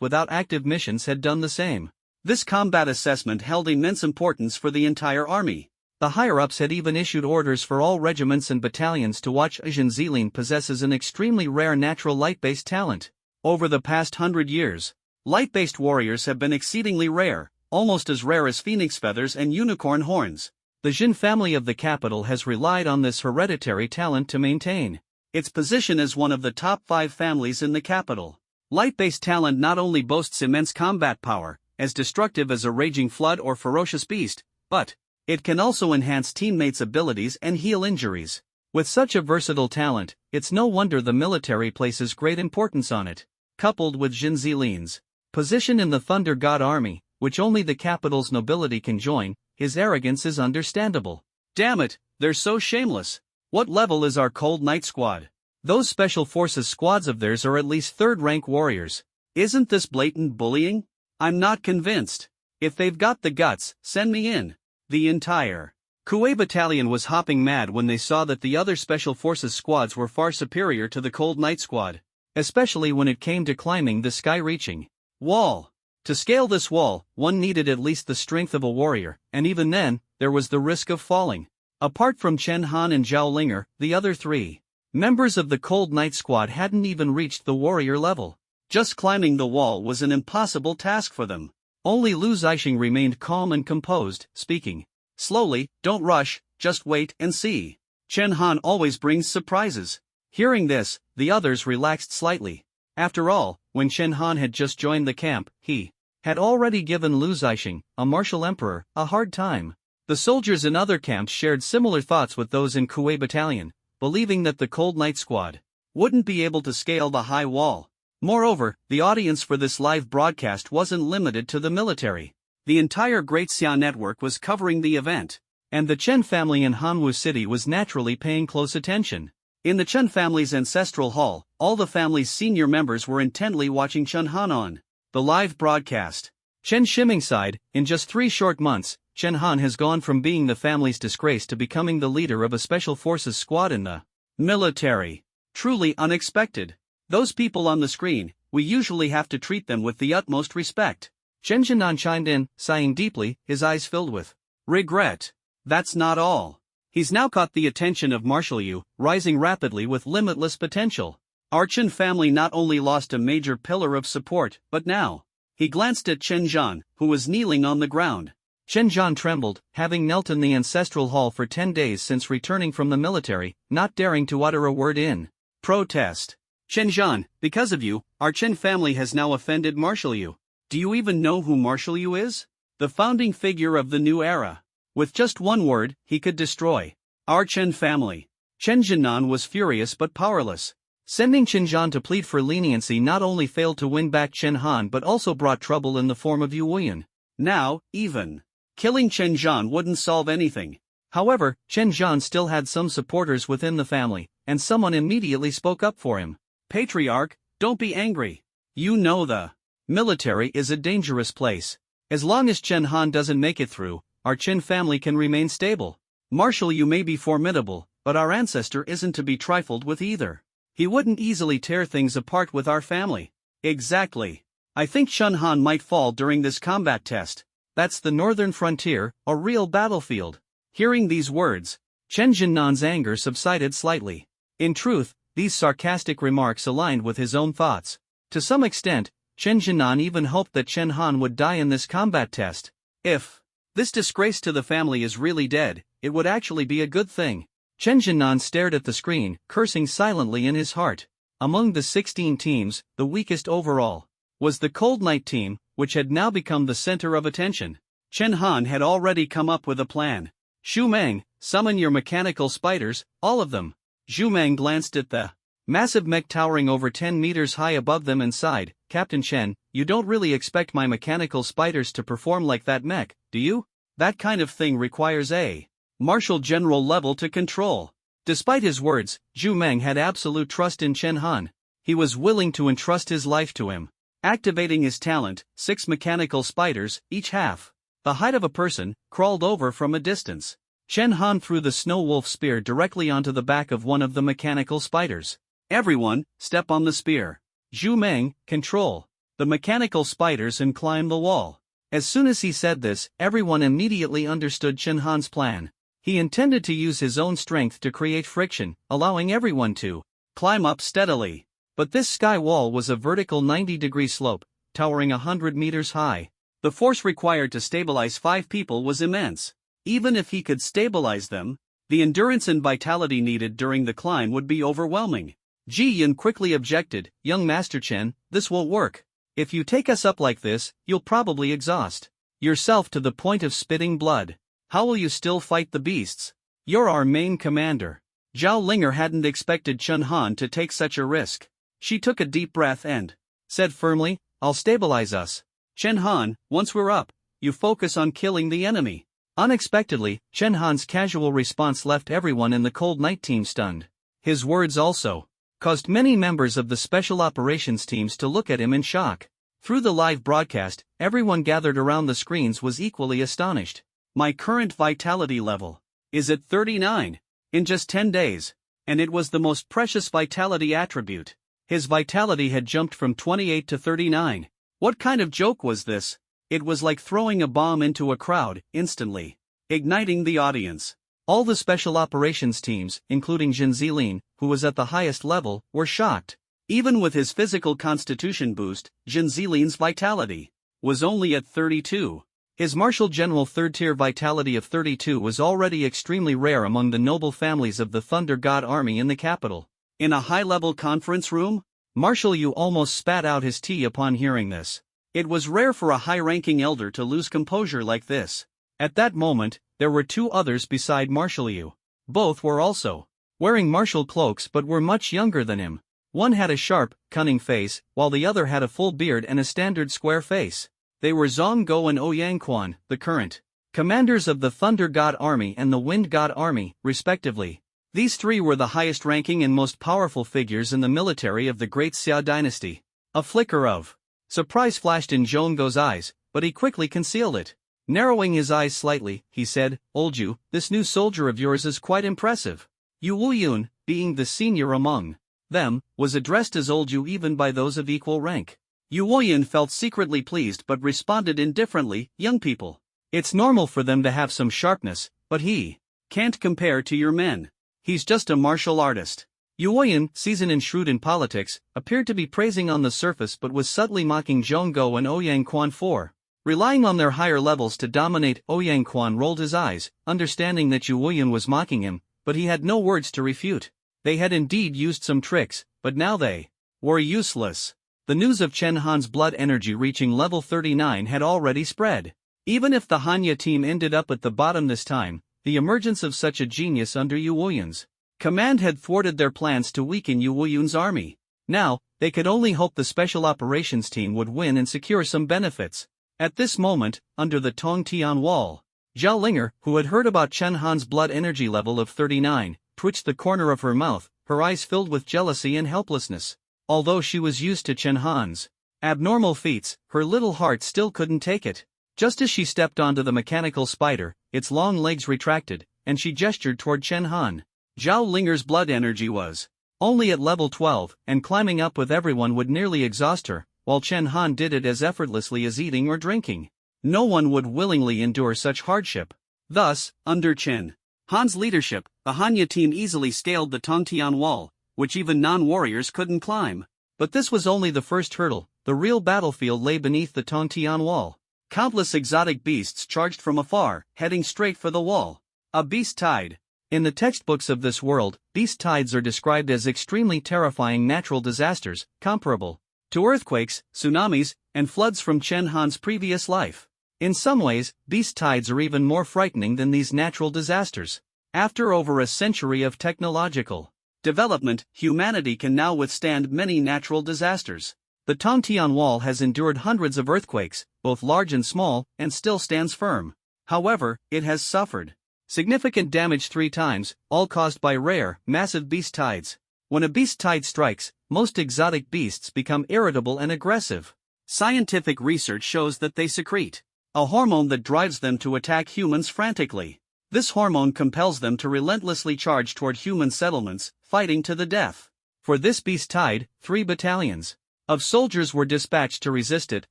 without active missions had done the same. This combat assessment held immense importance for the entire army. The higher-ups had even issued orders for all regiments and battalions to watch. Jin Zilin possesses an extremely rare natural light-based talent. Over the past 100 years, light-based warriors have been exceedingly rare, almost as rare as phoenix feathers and unicorn horns. The Jin family of the capital has relied on this hereditary talent to maintain its position as one of the top 5 families in the capital. Light-based talent not only boasts immense combat power, as destructive as a raging flood or ferocious beast, but it can also enhance teammates' abilities and heal injuries. With such a versatile talent, it's no wonder the military places great importance on it. Coupled with Jin Zilin's position in the Thunder God Army, which only the capital's nobility can join, his arrogance is understandable. Damn it, they're so shameless. What level is our Cold Knight squad? Those special forces squads of theirs are at least 3rd-rank warriors. Isn't this blatant bullying? I'm not convinced. If they've got the guts, send me in. The entire Kuei battalion was hopping mad when they saw that the other special forces squads were far superior to the Cold Knight squad, especially when it came to climbing the sky-reaching wall. To scale this wall, one needed at least the strength of a warrior, and even then, there was the risk of falling. Apart from Chen Han and Zhao Linger, the other 3 members of the Cold Knight squad hadn't even reached the warrior level. Just climbing the wall was an impossible task for them. Only Lu Zixing remained calm and composed, speaking slowly. "Don't rush, just wait and see. Chen Han always brings surprises." Hearing this, the others relaxed slightly. After all, when Chen Han had just joined the camp, he had already given Lu Zixing, a martial emperor, a hard time. The soldiers in other camps shared similar thoughts with those in Kuei Battalion, believing that the Cold Night Squad wouldn't be able to scale the high wall. Moreover, the audience for this live broadcast wasn't limited to the military. The entire Great Xia network was covering the event, and the Chen family in Hanwu City was naturally paying close attention. In the Chen family's ancestral hall, all the family's senior members were intently watching Chen Han on the live broadcast. Chen Shiming sighed, in just 3 short months, Chen Han has gone from being the family's disgrace to becoming the leader of a special forces squad in the military. Truly unexpected. Those people on the screen, we usually have to treat them with the utmost respect. Chen Jinan chimed in, sighing deeply, his eyes filled with regret. That's not all. He's now caught the attention of Marshal Yu, rising rapidly with limitless potential. Our Chen family not only lost a major pillar of support, but now. He glanced at Chen Zhan, who was kneeling on the ground. Chen Zhan trembled, having knelt in the ancestral hall for 10 days since returning from the military, not daring to utter a word in protest. Chen Zhan, because of you, our Chen family has now offended Marshal Yu. Do you even know who Marshal Yu is? The founding figure of the new era. With just one word, he could destroy our Chen family. Chen Jinan was furious but powerless. Sending Chen Zhan to plead for leniency not only failed to win back Chen Han but also brought trouble in the form of Yu Wuyan. Now, even killing Chen Zhan wouldn't solve anything. However, Chen Zhan still had some supporters within the family, and someone immediately spoke up for him. Patriarch, don't be angry. You know the military is a dangerous place. As long as Chen Han doesn't make it through, our Chen family can remain stable. Marshal Yu may be formidable, but our ancestor isn't to be trifled with either. He wouldn't easily tear things apart with our family. Exactly. I think Chen Han might fall during this combat test. That's the northern frontier, a real battlefield. Hearing these words, Chen Jinnan's anger subsided slightly. In truth, these sarcastic remarks aligned with his own thoughts. To some extent, Chen Jinnan even hoped that Chen Han would die in this combat test. If this disgrace to the family is really dead, it would actually be a good thing. Chen Jinnan stared at the screen, cursing silently in his heart. Among the 16 teams, the weakest overall was the Cold Night team, which had now become the center of attention. Chen Han had already come up with a plan. Xu Meng, summon your mechanical spiders, all of them. Xu Meng glanced at the massive mech towering over 10 meters high above them and sighed, Captain Chen, you don't really expect my mechanical spiders to perform like that mech, do you? That kind of thing requires a martial general level to control. Despite his words, Xu Meng had absolute trust in Chen Han. He was willing to entrust his life to him. Activating his talent, 6 mechanical spiders, each half the height of a person, crawled over from a distance. Chen Han threw the snow wolf spear directly onto the back of one of the mechanical spiders. Everyone, step on the spear. Xu Meng, control the mechanical spiders and climb the wall. As soon as he said this, everyone immediately understood Chen Han's plan. He intended to use his own strength to create friction, allowing everyone to climb up steadily. But this sky wall was a vertical 90-degree slope, towering 100 meters high. The force required to stabilize 5 people was immense. Even if he could stabilize them, the endurance and vitality needed during the climb would be overwhelming. Ji Yin quickly objected, young Master Chen, this won't work. If you take us up like this, you'll probably exhaust yourself to the point of spitting blood. How will you still fight the beasts? You're our main commander. Zhao Linger hadn't expected Chen Han to take such a risk. She took a deep breath and said firmly, I'll stabilize us. Chen Han, once we're up, you focus on killing the enemy. Unexpectedly, Chen Han's casual response left everyone in the Cold Night team stunned. His words also caused many members of the Special Operations teams to look at him in shock. Through the live broadcast, everyone gathered around the screens was equally astonished. My current vitality level is at 39. In just 10 days. And it was the most precious vitality attribute. His vitality had jumped from 28 to 39. What kind of joke was this? It was like throwing a bomb into a crowd, instantly igniting the audience. All the special operations teams, including Jin Zilin, who was at the highest level, were shocked. Even with his physical constitution boost, Jin Zilin's vitality was only at 32. His martial general third-tier vitality of 32 was already extremely rare among the noble families of the Thunder God Army in the capital. In a high-level conference room, Marshal Yu almost spat out his tea upon hearing this. It was rare for a high-ranking elder to lose composure like this. At that moment, there were two others beside Marshal Yu. Both were also wearing martial cloaks but were much younger than him. One had a sharp, cunning face, while the other had a full beard and a standard square face. They were Zhang Guo and Ouyang Quan, the current commanders of the Thunder God Army and the Wind God Army, respectively. These three were the highest-ranking and most powerful figures in the military of the Great Xia dynasty. A flicker of surprise flashed in Zhang Guo's eyes, but he quickly concealed it. Narrowing his eyes slightly, he said, "Old Yu, this new soldier of yours is quite impressive." Yu Wuyun, being the senior among them, was addressed as Old Yu even by those of equal rank. Yu Wuyun felt secretly pleased but responded indifferently, "Young people. It's normal for them to have some sharpness, but he can't compare to your men. He's just a martial artist." Yu Wuyun, seasoned and shrewd in politics, appeared to be praising on the surface but was subtly mocking Zhang Guo and Ouyang Quan for relying on their higher levels to dominate. Ouyang Quan rolled his eyes, understanding that Yu Wuyun was mocking him, but he had no words to refute. They had indeed used some tricks, but now they were useless. The news of Chen Han's blood energy reaching level 39 had already spread. Even if the Hanya team ended up at the bottom this time, the emergence of such a genius under Yu Wuyun's command had thwarted their plans to weaken Yu Wuyun's army. Now, they could only hope the special operations team would win and secure some benefits. At this moment, under the Tongtian wall, Zhao Linger, who had heard about Chen Han's blood energy level of 39, twitched the corner of her mouth, her eyes filled with jealousy and helplessness. Although she was used to Chen Han's abnormal feats, her little heart still couldn't take it. Just as she stepped onto the mechanical spider, its long legs retracted, and she gestured toward Chen Han. Zhao Linger's blood energy was only at level 12, and climbing up with everyone would nearly exhaust her, while Chen Han did it as effortlessly as eating or drinking. No one would willingly endure such hardship. Thus, under Chen Han's leadership, the Hanya team easily scaled the Tongtian wall, which even non-warriors couldn't climb. But this was only the first hurdle. The real battlefield lay beneath the Tongtian wall. Countless exotic beasts charged from afar, heading straight for the wall. A beast tide. In the textbooks of this world, beast tides are described as extremely terrifying natural disasters, comparable to earthquakes, tsunamis, and floods from Chen Han's previous life. In some ways, beast tides are even more frightening than these natural disasters. After over a century of technological development, humanity can now withstand many natural disasters. The Tongtian wall has endured hundreds of earthquakes, both large and small, and still stands firm. However, it has suffered significant damage 3 times, all caused by rare, massive beast tides. When a beast tide strikes, most exotic beasts become irritable and aggressive. Scientific research shows that they secrete a hormone that drives them to attack humans frantically. This hormone compels them to relentlessly charge toward human settlements, fighting to the death. For this beast tide, 3 battalions of soldiers were dispatched to resist it,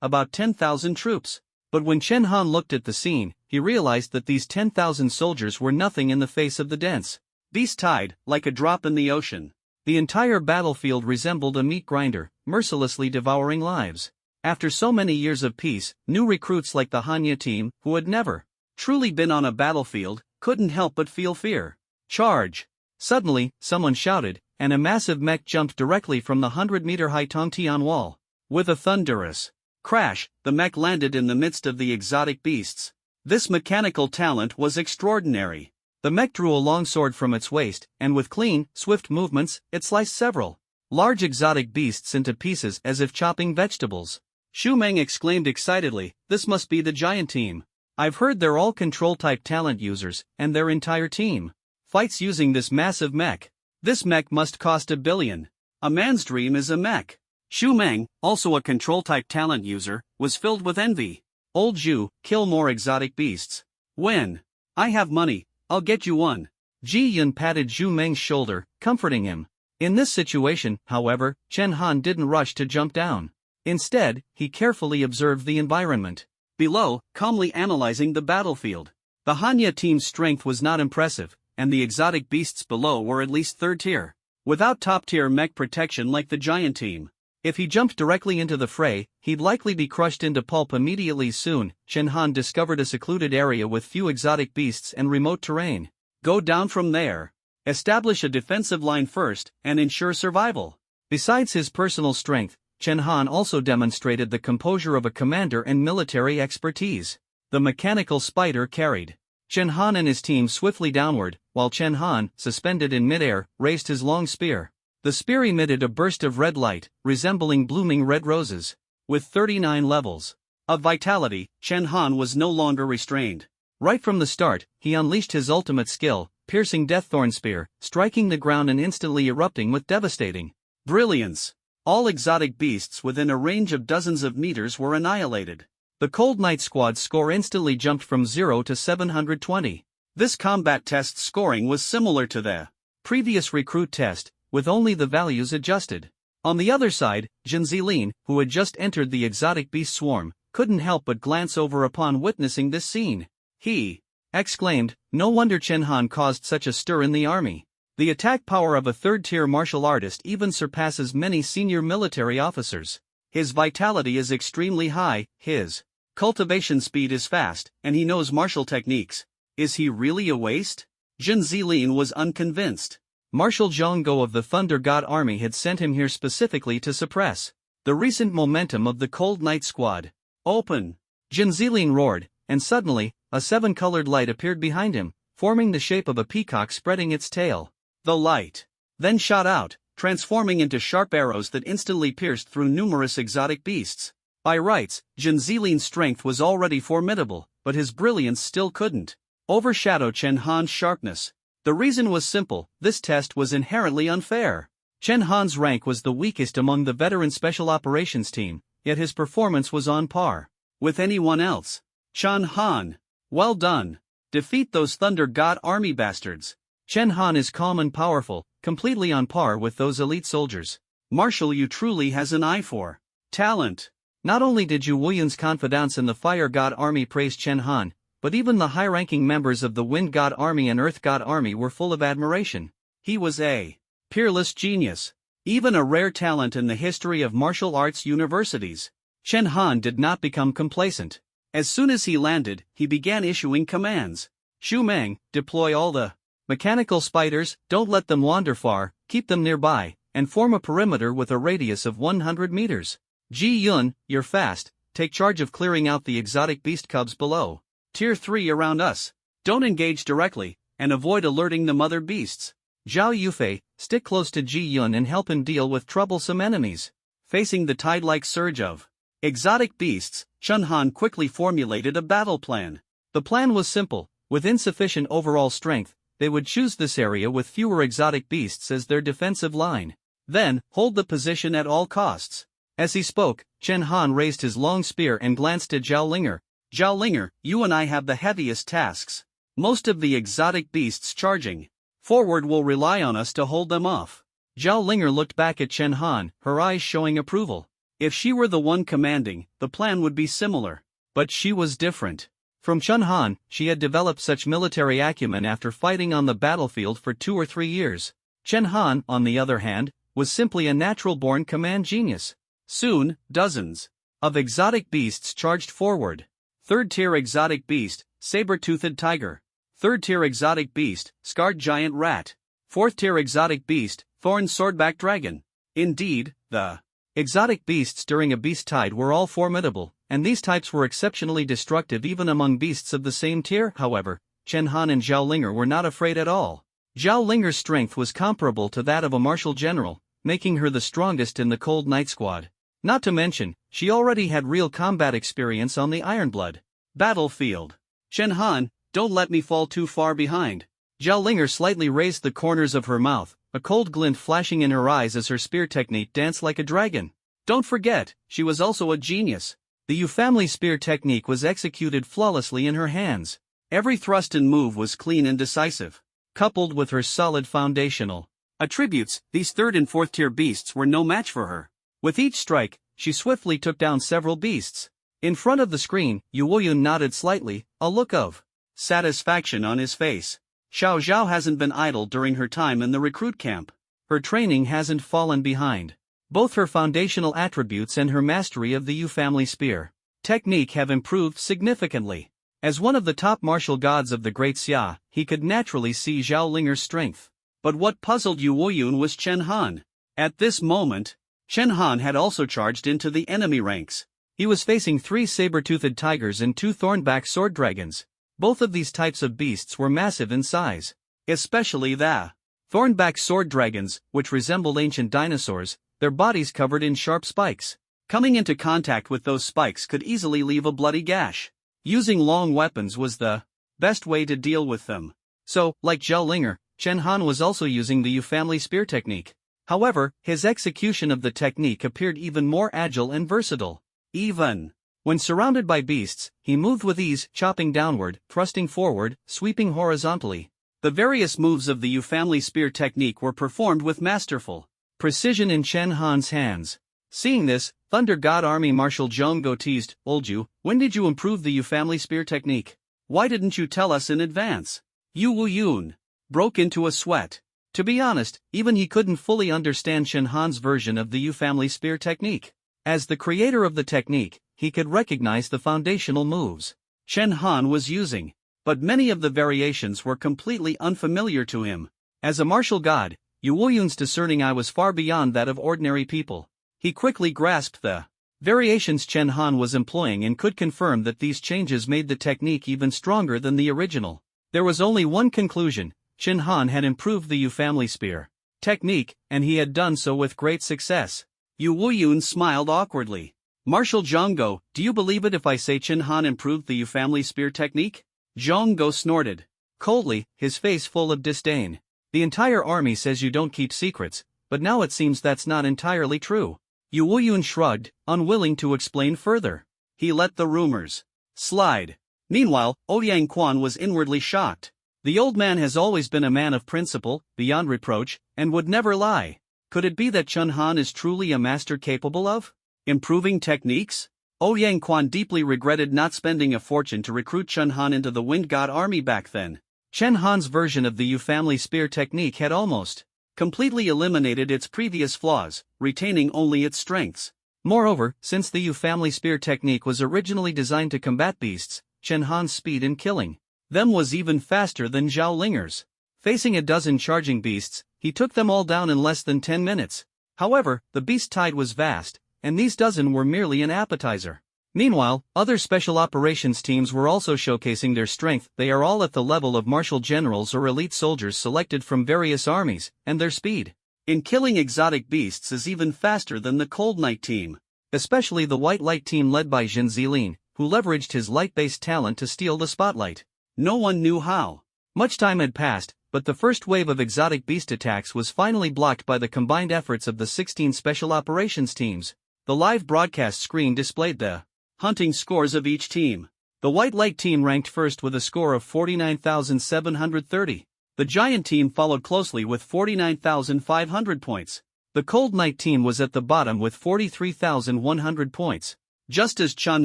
about 10,000 troops. But when Chen Han looked at the scene, he realized that these 10,000 soldiers were nothing in the face of the dense beast tide, like a drop in the ocean. The entire battlefield resembled a meat grinder, mercilessly devouring lives. After so many years of peace, new recruits like the Hanya team, who had never truly been on a battlefield, couldn't help but feel fear. Charge! Suddenly, someone shouted, and a massive mech jumped directly from the 100-meter-high Tongtian wall. With a thunderous crash, the mech landed in the midst of the exotic beasts. This mechanical talent was extraordinary. The mech drew a long sword from its waist, and with clean, swift movements, it sliced several large exotic beasts into pieces as if chopping vegetables. Xu Meng exclaimed excitedly, "This must be the giant team. I've heard they're all control-type talent users, and their entire team fights using this massive mech. This mech must cost 1 billion. A man's dream is a mech." Xu Meng, also a control-type talent user, was filled with envy. "Old Zhu, kill more exotic beasts. When I have money, I'll get you one." Ji Yun patted Xu Meng's shoulder, comforting him. In this situation, however, Chen Han didn't rush to jump down. Instead, he carefully observed the environment below, calmly analyzing the battlefield. The Hanya team's strength was not impressive, and the exotic beasts below were at least 3rd tier, without top-tier mech protection like the giant team. If he jumped directly into the fray, he'd likely be crushed into pulp immediately. Soon, Chen Han discovered a secluded area with few exotic beasts and remote terrain. Go down from there. Establish a defensive line first, and ensure survival. Besides his personal strength, Chen Han also demonstrated the composure of a commander and military expertise. The mechanical spider carried Chen Han and his team swiftly downward, while Chen Han, suspended in midair, raised his long spear. The spear emitted a burst of red light, resembling blooming red roses. With 39 levels of vitality, Chen Han was no longer restrained. Right from the start, he unleashed his ultimate skill, piercing Deaththorn Spear, striking the ground and instantly erupting with devastating brilliance. All exotic beasts within a range of dozens of meters were annihilated. The Cold Knight Squad's score instantly jumped from 0 to 720. This combat test's scoring was similar to the previous recruit test, with only the values adjusted. On the other side, Jin Zilin, who had just entered the exotic beast swarm, couldn't help but glance over upon witnessing this scene. He exclaimed, "No wonder Chen Han caused such a stir in the army. The attack power of a third-tier martial artist even surpasses many senior military officers. His vitality is extremely high, his cultivation speed is fast, and he knows martial techniques. Is he really a waste?" Jin Zilin was unconvinced. Marshal Zhongguo of the Thunder God Army had sent him here specifically to suppress the recent momentum of the Cold Knight Squad. "Open!" Jin Zilin roared, and suddenly, a seven-colored light appeared behind him, forming the shape of a peacock spreading its tail. The light then shot out, transforming into sharp arrows that instantly pierced through numerous exotic beasts. By rights, Jin Zilin's strength was already formidable, but his brilliance still couldn't overshadow Chen Han's sharpness. The reason was simple: this test was inherently unfair. Chen Han's rank was the weakest among the veteran Special Operations team, yet his performance was on par with anyone else. Chen Han, well done. Defeat those Thunder God Army bastards. Chen Han is calm and powerful, completely on par with those elite soldiers. Marshal Yu truly has an eye for talent. Not only did Yu Wuyun's confidants in the Fire God Army praise Chen Han, but even the high-ranking members of the Wind God Army and Earth God Army were full of admiration. He was a peerless genius, even a rare talent in the history of martial arts universities. Chen Han did not become complacent. As soon as he landed, he began issuing commands. "Xu Meng, deploy all the mechanical spiders, don't let them wander far, keep them nearby, and form a perimeter with a radius of 100 meters. Ji Yun, you're fast, take charge of clearing out the exotic beast cubs below. Tier 3 around us. Don't engage directly, and avoid alerting the mother beasts. Zhao Yufei, stick close to Ji Yun and help him deal with troublesome enemies." Facing the tide-like surge of exotic beasts, Chen Han quickly formulated a battle plan. The plan was simple: with insufficient overall strength, they would choose this area with fewer exotic beasts as their defensive line. Then, hold the position at all costs. As he spoke, Chen Han raised his long spear and glanced at Zhao Linger. "Zhao Linger, you and I have the heaviest tasks. Most of the exotic beasts charging forward will rely on us to hold them off." Zhao Linger looked back at Chen Han, her eyes showing approval. If she were the one commanding, the plan would be similar. But she was different. From Chen Han, she had developed such military acumen after fighting on the battlefield for 2 or 3 years. Chen Han, on the other hand, was simply a natural-born command genius. Soon, dozens of exotic beasts charged forward. Third-tier exotic beast, saber-toothed tiger. Third-tier exotic beast, scarred giant rat. Fourth-tier exotic beast, thorn swordback dragon. Indeed, the exotic beasts during a beast tide were all formidable, and these types were exceptionally destructive even among beasts of the same tier. However, Chen Han and Zhao Linger were not afraid at all. Zhao Linger's strength was comparable to that of a martial general, making her the strongest in the Cold Knight Squad. Not to mention, she already had real combat experience on the Ironblood battlefield. "Chen Han, don't let me fall too far behind." Zhao Linger slightly raised the corners of her mouth, a cold glint flashing in her eyes as her spear technique danced like a dragon. Don't forget, she was also a genius. The Yu family spear technique was executed flawlessly in her hands. Every thrust and move was clean and decisive. Coupled with her solid foundational attributes, these third and fourth tier beasts were no match for her. With each strike, she swiftly took down several beasts. In front of the screen, Yu Wuyun nodded slightly, a look of satisfaction on his face. Xiao Zhao hasn't been idle during her time in the recruit camp. Her training hasn't fallen behind. Both her foundational attributes and her mastery of the Yu family spear technique have improved significantly. As one of the top martial gods of the Great Xia, he could naturally see Zhao Linger's strength. But what puzzled Yu Wuyun was Chen Han. At this moment, Chen Han had also charged into the enemy ranks. He was facing 3 saber-toothed tigers and 2 thornback sword dragons. Both of these types of beasts were massive in size. Especially the thornback sword dragons, which resembled ancient dinosaurs, their bodies covered in sharp spikes. Coming into contact with those spikes could easily leave a bloody gash. Using long weapons was the best way to deal with them. So, like Zhao Linger, Chen Han was also using the Yu family spear technique. However, his execution of the technique appeared even more agile and versatile. Even when surrounded by beasts, he moved with ease, chopping downward, thrusting forward, sweeping horizontally. The various moves of the Yu family spear technique were performed with masterful precision in Chen Han's hands. Seeing this, Thunder God Army Marshal Zhong Go teased, "Old Yu, when did you improve the Yu family spear technique? Why didn't you tell us in advance?" Yu Wu Yun broke into a sweat. To be honest, even he couldn't fully understand Chen Han's version of the Yu family spear technique. As the creator of the technique, he could recognize the foundational moves Chen Han was using, but many of the variations were completely unfamiliar to him. As a martial god, Yu Wuyun's discerning eye was far beyond that of ordinary people. He quickly grasped the variations Chen Han was employing and could confirm that these changes made the technique even stronger than the original. There was only one conclusion: Chen Han had improved the Yu family spear technique, and he had done so with great success. Yu Wuyun smiled awkwardly. "Marshal Zhonggo, do you believe it if I say Chen Han improved the Yu family spear technique?" Zhonggo snorted coldly, his face full of disdain. "The entire army says you don't keep secrets, but now it seems that's not entirely true." Yu Wuyun shrugged, unwilling to explain further. He let the rumors slide. Meanwhile, Ouyang Quan was inwardly shocked. The old man has always been a man of principle, beyond reproach, and would never lie. Could it be that Chen Han is truly a master capable of improving techniques? Ouyang Quan deeply regretted not spending a fortune to recruit Chen Han into the Wind God army back then. Chen Han's version of the Yu family spear technique had almost completely eliminated its previous flaws, retaining only its strengths. Moreover, since the Yu family spear technique was originally designed to combat beasts, Chen Han's speed in killing them was even faster than Zhao Linger's. Facing a dozen charging beasts, he took them all down in less than 10 minutes. However, the beast tide was vast, and these dozen were merely an appetizer. Meanwhile, other special operations teams were also showcasing their strength. They are all at the level of martial generals or elite soldiers selected from various armies, and their speed in killing exotic beasts is even faster than the Cold Knight team. Especially the White Light team led by Jin Zilin, who leveraged his light-based talent to steal the spotlight. No one knew how much time had passed, but the first wave of exotic beast attacks was finally blocked by the combined efforts of the 16 special operations teams. The live broadcast screen displayed the hunting scores of each team. The White Light team ranked first with a score of 49,730. The Giant team followed closely with 49,500 points. The Cold Knight team was at the bottom with 43,100 points. Just as Chen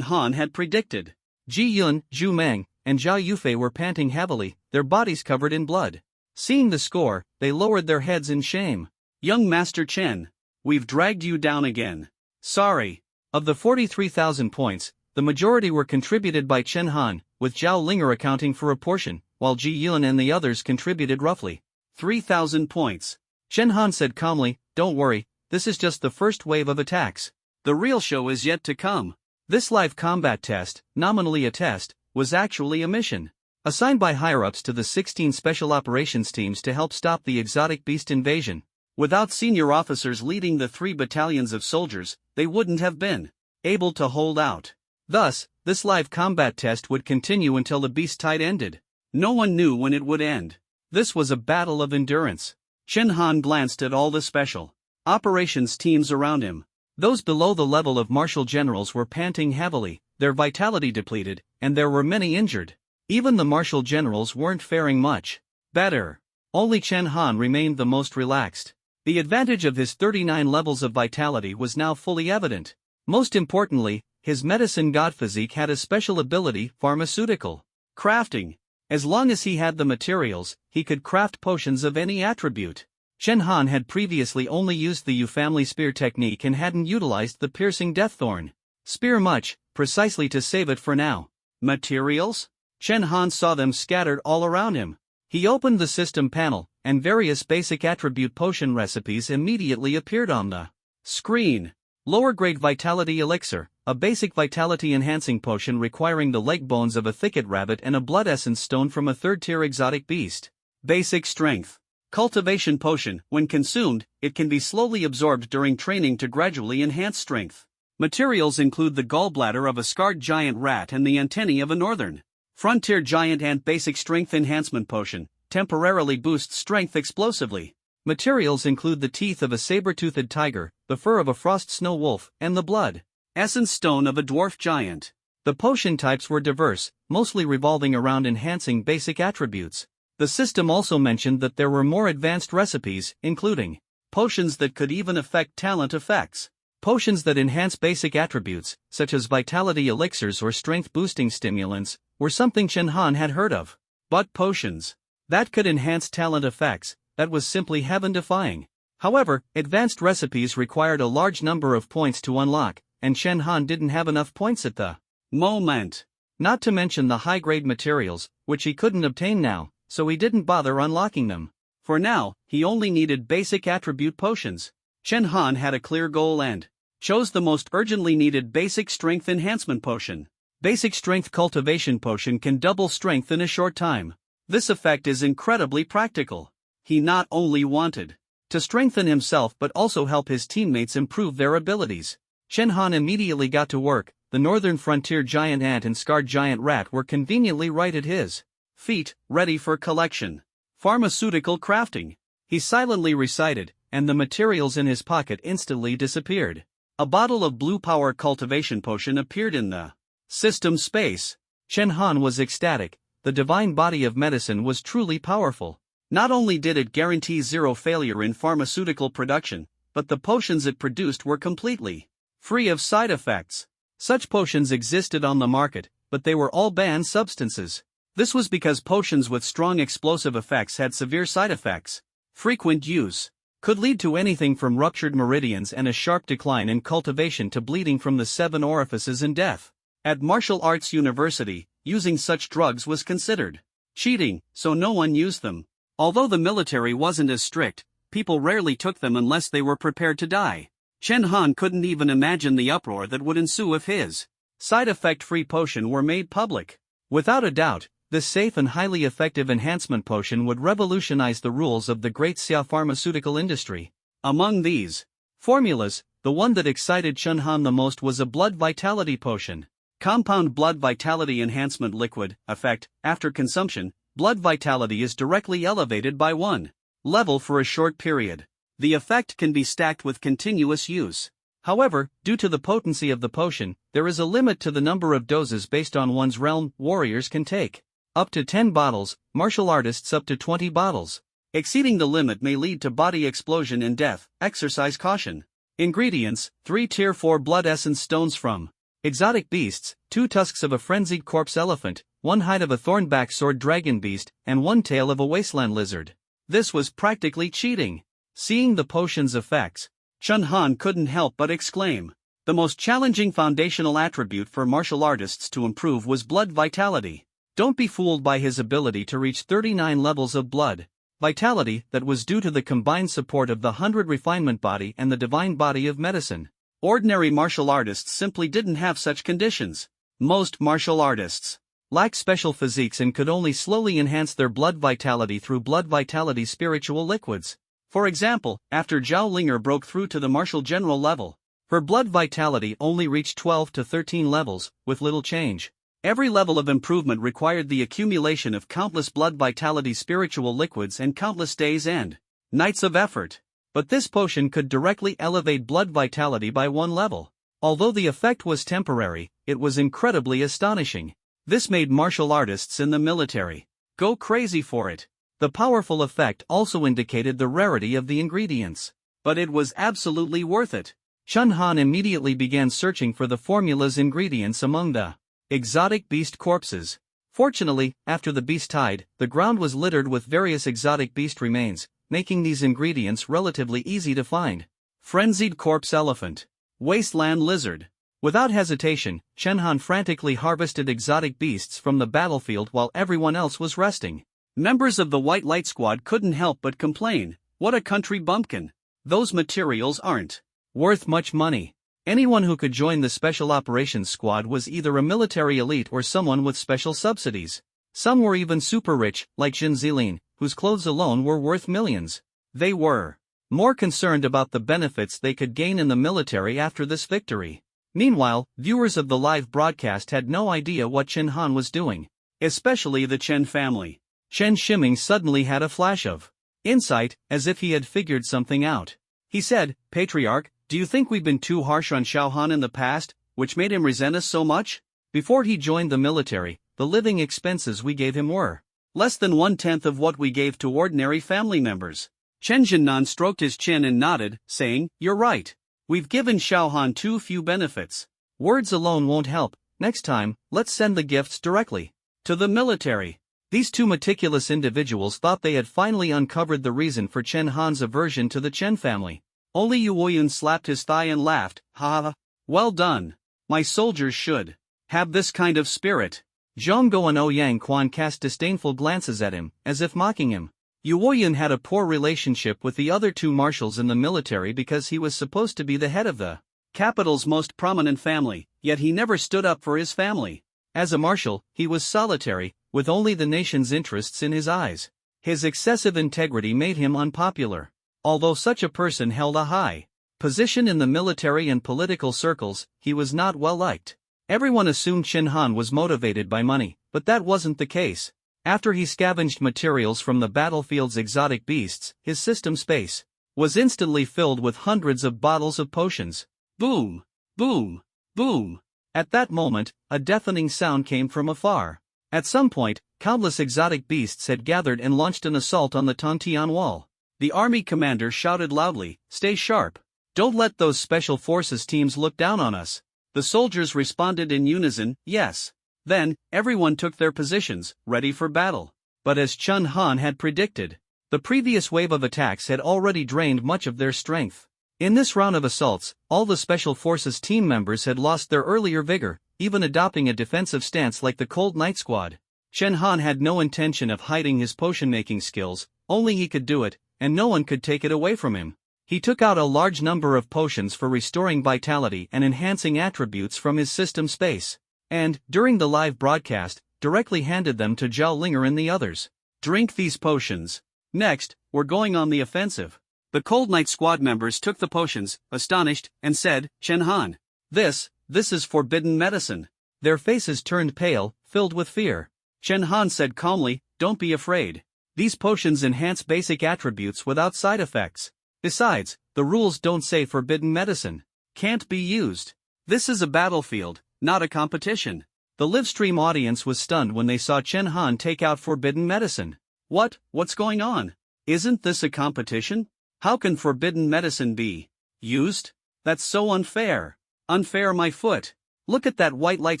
Han had predicted, Ji Yun, Zhu Meng, and Zhao Yufei were panting heavily, their bodies covered in blood. Seeing the score, they lowered their heads in shame. "Young Master Chen, we've dragged you down again. Sorry." Of the 43,000 points, the majority were contributed by Chen Han, with Zhao Linger accounting for a portion, while Ji Yun and the others contributed roughly 3,000 points. Chen Han said calmly, "Don't worry, this is just the first wave of attacks. The real show is yet to come." This live combat test, nominally a test, was actually a mission assigned by higher-ups to the 16 special operations teams to help stop the exotic beast invasion. Without senior officers leading the 3 battalions of soldiers, they wouldn't have been able to hold out. Thus, this live combat test would continue until the beast tide ended. No one knew when it would end. This was a battle of endurance. Chen Han glanced at all the special operations teams around him. Those below the level of martial generals were panting heavily, their vitality depleted, and there were many injured. Even the martial generals weren't faring much better. Only Chen Han remained the most relaxed. The advantage of his 39 levels of vitality was now fully evident. Most importantly, his medicine god physique had a special ability: pharmaceutical crafting. As long as he had the materials, he could craft potions of any attribute. Chen Han had previously only used the Yu family spear technique and hadn't utilized the piercing deaththorn spear much, precisely to save it for now. Materials? Chen Han saw them scattered all around him. He opened the system panel, and various basic attribute potion recipes immediately appeared on the Screen. Lower grade vitality elixir, a basic vitality enhancing potion requiring the leg bones of a thicket rabbit and a blood essence stone from a third tier exotic beast. Basic strength. Cultivation potion. When consumed, it can be slowly absorbed during training to gradually enhance strength. Materials include the gallbladder of a scarred giant rat and the antennae of a northern frontier giant ant. Basic strength enhancement potion, temporarily boosts strength explosively. Materials include the teeth of a saber-toothed tiger, the fur of a frost snow wolf, and the blood essence stone of a dwarf giant. The potion types were diverse, mostly revolving around enhancing basic attributes. The system also mentioned that there were more advanced recipes, including potions that could even affect talent effects. Potions that enhance basic attributes, such as vitality elixirs or strength-boosting stimulants, were something Chen Han had heard of. But potions that could enhance talent effects, that was simply heaven-defying. However, advanced recipes required a large number of points to unlock, and Chen Han didn't have enough points at the moment. Not to mention the high-grade materials, which he couldn't obtain now, so he didn't bother unlocking them. For now, he only needed basic attribute potions. Chen Han had a clear goal and chose the most urgently needed basic strength enhancement potion. Basic strength cultivation potion can double strength in a short time. This effect is incredibly practical. He not only wanted to strengthen himself but also help his teammates improve their abilities. Chen Han immediately got to work. The northern frontier giant ant and scarred giant rat were conveniently right at his feet, ready for collection. Pharmaceutical crafting. He silently recited, and the materials in his pocket instantly disappeared. A bottle of blue power cultivation potion appeared in the system space. Chen Han was ecstatic. The divine body of medicine was truly powerful. Not only did it guarantee zero failure in pharmaceutical production, but the potions it produced were completely free of side effects. Such potions existed on the market, but they were all banned substances. This was because potions with strong explosive effects had severe side effects. Frequent use could lead to anything from ruptured meridians and a sharp decline in cultivation to bleeding from the 7 orifices and death. At martial arts university, using such drugs was considered cheating, so no one used them. Although the military wasn't as strict, people rarely took them unless they were prepared to die. Chen Han couldn't even imagine the uproar that would ensue if his side effect-free potion were made public. Without a doubt, this safe and highly effective enhancement potion would revolutionize the rules of the great Xia pharmaceutical industry. Among these formulas, the one that excited Chen Han the most was a blood vitality potion. Compound blood vitality enhancement liquid effect. After consumption, blood vitality is directly elevated by 1 level for a short period. The effect can be stacked with continuous use. However, due to the potency of the potion, there is a limit to the number of doses based on one's realm. Warriors can take up to 10 bottles, martial artists up to 20 bottles. Exceeding the limit may lead to body explosion and death. Exercise caution. Ingredients: 3 tier 4 blood essence stones from exotic beasts, 2 tusks of a frenzied corpse elephant, 1 hide of a thornback sword dragon beast, and 1 tail of a wasteland lizard. This was practically cheating. Seeing the potion's effects, Chen Han couldn't help but exclaim. The most challenging foundational attribute for martial artists to improve was blood vitality. Don't be fooled by his ability to reach 39 levels of blood vitality that was due to the combined support of the 100 refinement body and the divine body of medicine. Ordinary martial artists simply didn't have such conditions. Most martial artists lacked special physiques and could only slowly enhance their blood vitality through blood vitality spiritual liquids. For example, after Zhao Linger broke through to the martial general level, her blood vitality only reached 12 to 13 levels, with little change. Every level of improvement required the accumulation of countless blood vitality spiritual liquids and countless days and nights of effort. But this potion could directly elevate blood vitality by 1 level. Although the effect was temporary, it was incredibly astonishing. This made martial artists in the military go crazy for it. The powerful effect also indicated the rarity of the ingredients. But it was absolutely worth it. Chen Han immediately began searching for the formula's ingredients among the exotic beast corpses. Fortunately, after the beast died, the ground was littered with various exotic beast remains, making these ingredients relatively easy to find. Frenzied corpse elephant. Wasteland lizard. Without hesitation, Chen Han frantically harvested exotic beasts from the battlefield while everyone else was resting. Members of the White Light Squad couldn't help but complain. What a country bumpkin. Those materials aren't Worth much money. Anyone who could join the Special Operations Squad was either a military elite or someone with special subsidies. Some were even super rich, like Jin Zilin, whose clothes alone were worth millions. They were more concerned about the benefits they could gain in the military after this victory. Meanwhile, viewers of the live broadcast had no idea what Chen Han was doing. Especially the Chen family. Chen Shiming suddenly had a flash of insight, as if he had figured something out. He said, "Patriarch, do you think we've been too harsh on Xiao Han in the past, which made him resent us so much? Before he joined the military, the living expenses we gave him were less than 1/10 of what we gave to ordinary family members." Chen Jinnan stroked his chin and nodded, saying, "You're right. We've given Xiao Han too few benefits. Words alone won't help. Next time, let's send the gifts directly to the military." These two meticulous individuals thought they had finally uncovered the reason for Chen Han's aversion to the Chen family. Only Yu Woyun slapped his thigh and laughed, "Ha ha. Well done. My soldiers should have this kind of spirit." Zhongguo and Ouyang Quan cast disdainful glances at him, as if mocking him. Yu Woyun had a poor relationship with the other two marshals in the military because he was supposed to be the head of the capital's most prominent family, yet he never stood up for his family. As a marshal, he was solitary, with only the nation's interests in his eyes. His excessive integrity made him unpopular. Although such a person held a high position in the military and political circles, he was not well liked. Everyone assumed Chen Han was motivated by money, but that wasn't the case. After he scavenged materials from the battlefield's exotic beasts, his system space was instantly filled with hundreds of bottles of potions. Boom! Boom! Boom! At that moment, a deafening sound came from afar. At some point, countless exotic beasts had gathered and launched an assault on the Tontian wall. The army commander shouted loudly, "Stay sharp. Don't let those special forces teams look down on us." The soldiers responded in unison, "Yes." Then, everyone took their positions, ready for battle. But as Chen Han had predicted, the previous wave of attacks had already drained much of their strength. In this round of assaults, all the special forces team members had lost their earlier vigor, even adopting a defensive stance like the Cold Night Squad. Chen Han had no intention of hiding his potion-making skills, only he could do it, and no one could take it away from him. He took out a large number of potions for restoring vitality and enhancing attributes from his system space, and, during the live broadcast, directly handed them to Zhao Linger and the others. "Drink these potions. Next, we're going on the offensive." The Cold Night Squad members took the potions, astonished, and said, "Chen Han, this is forbidden medicine." Their faces turned pale, filled with fear. Chen Han said calmly, "Don't be afraid. These potions enhance basic attributes without side effects. Besides, the rules don't say forbidden medicine can't be used. This is a battlefield, not a competition." The livestream audience was stunned when they saw Chen Han take out forbidden medicine. What's going on? Isn't this a competition? How can forbidden medicine be used? That's so unfair. Unfair, my foot. Look at that White Light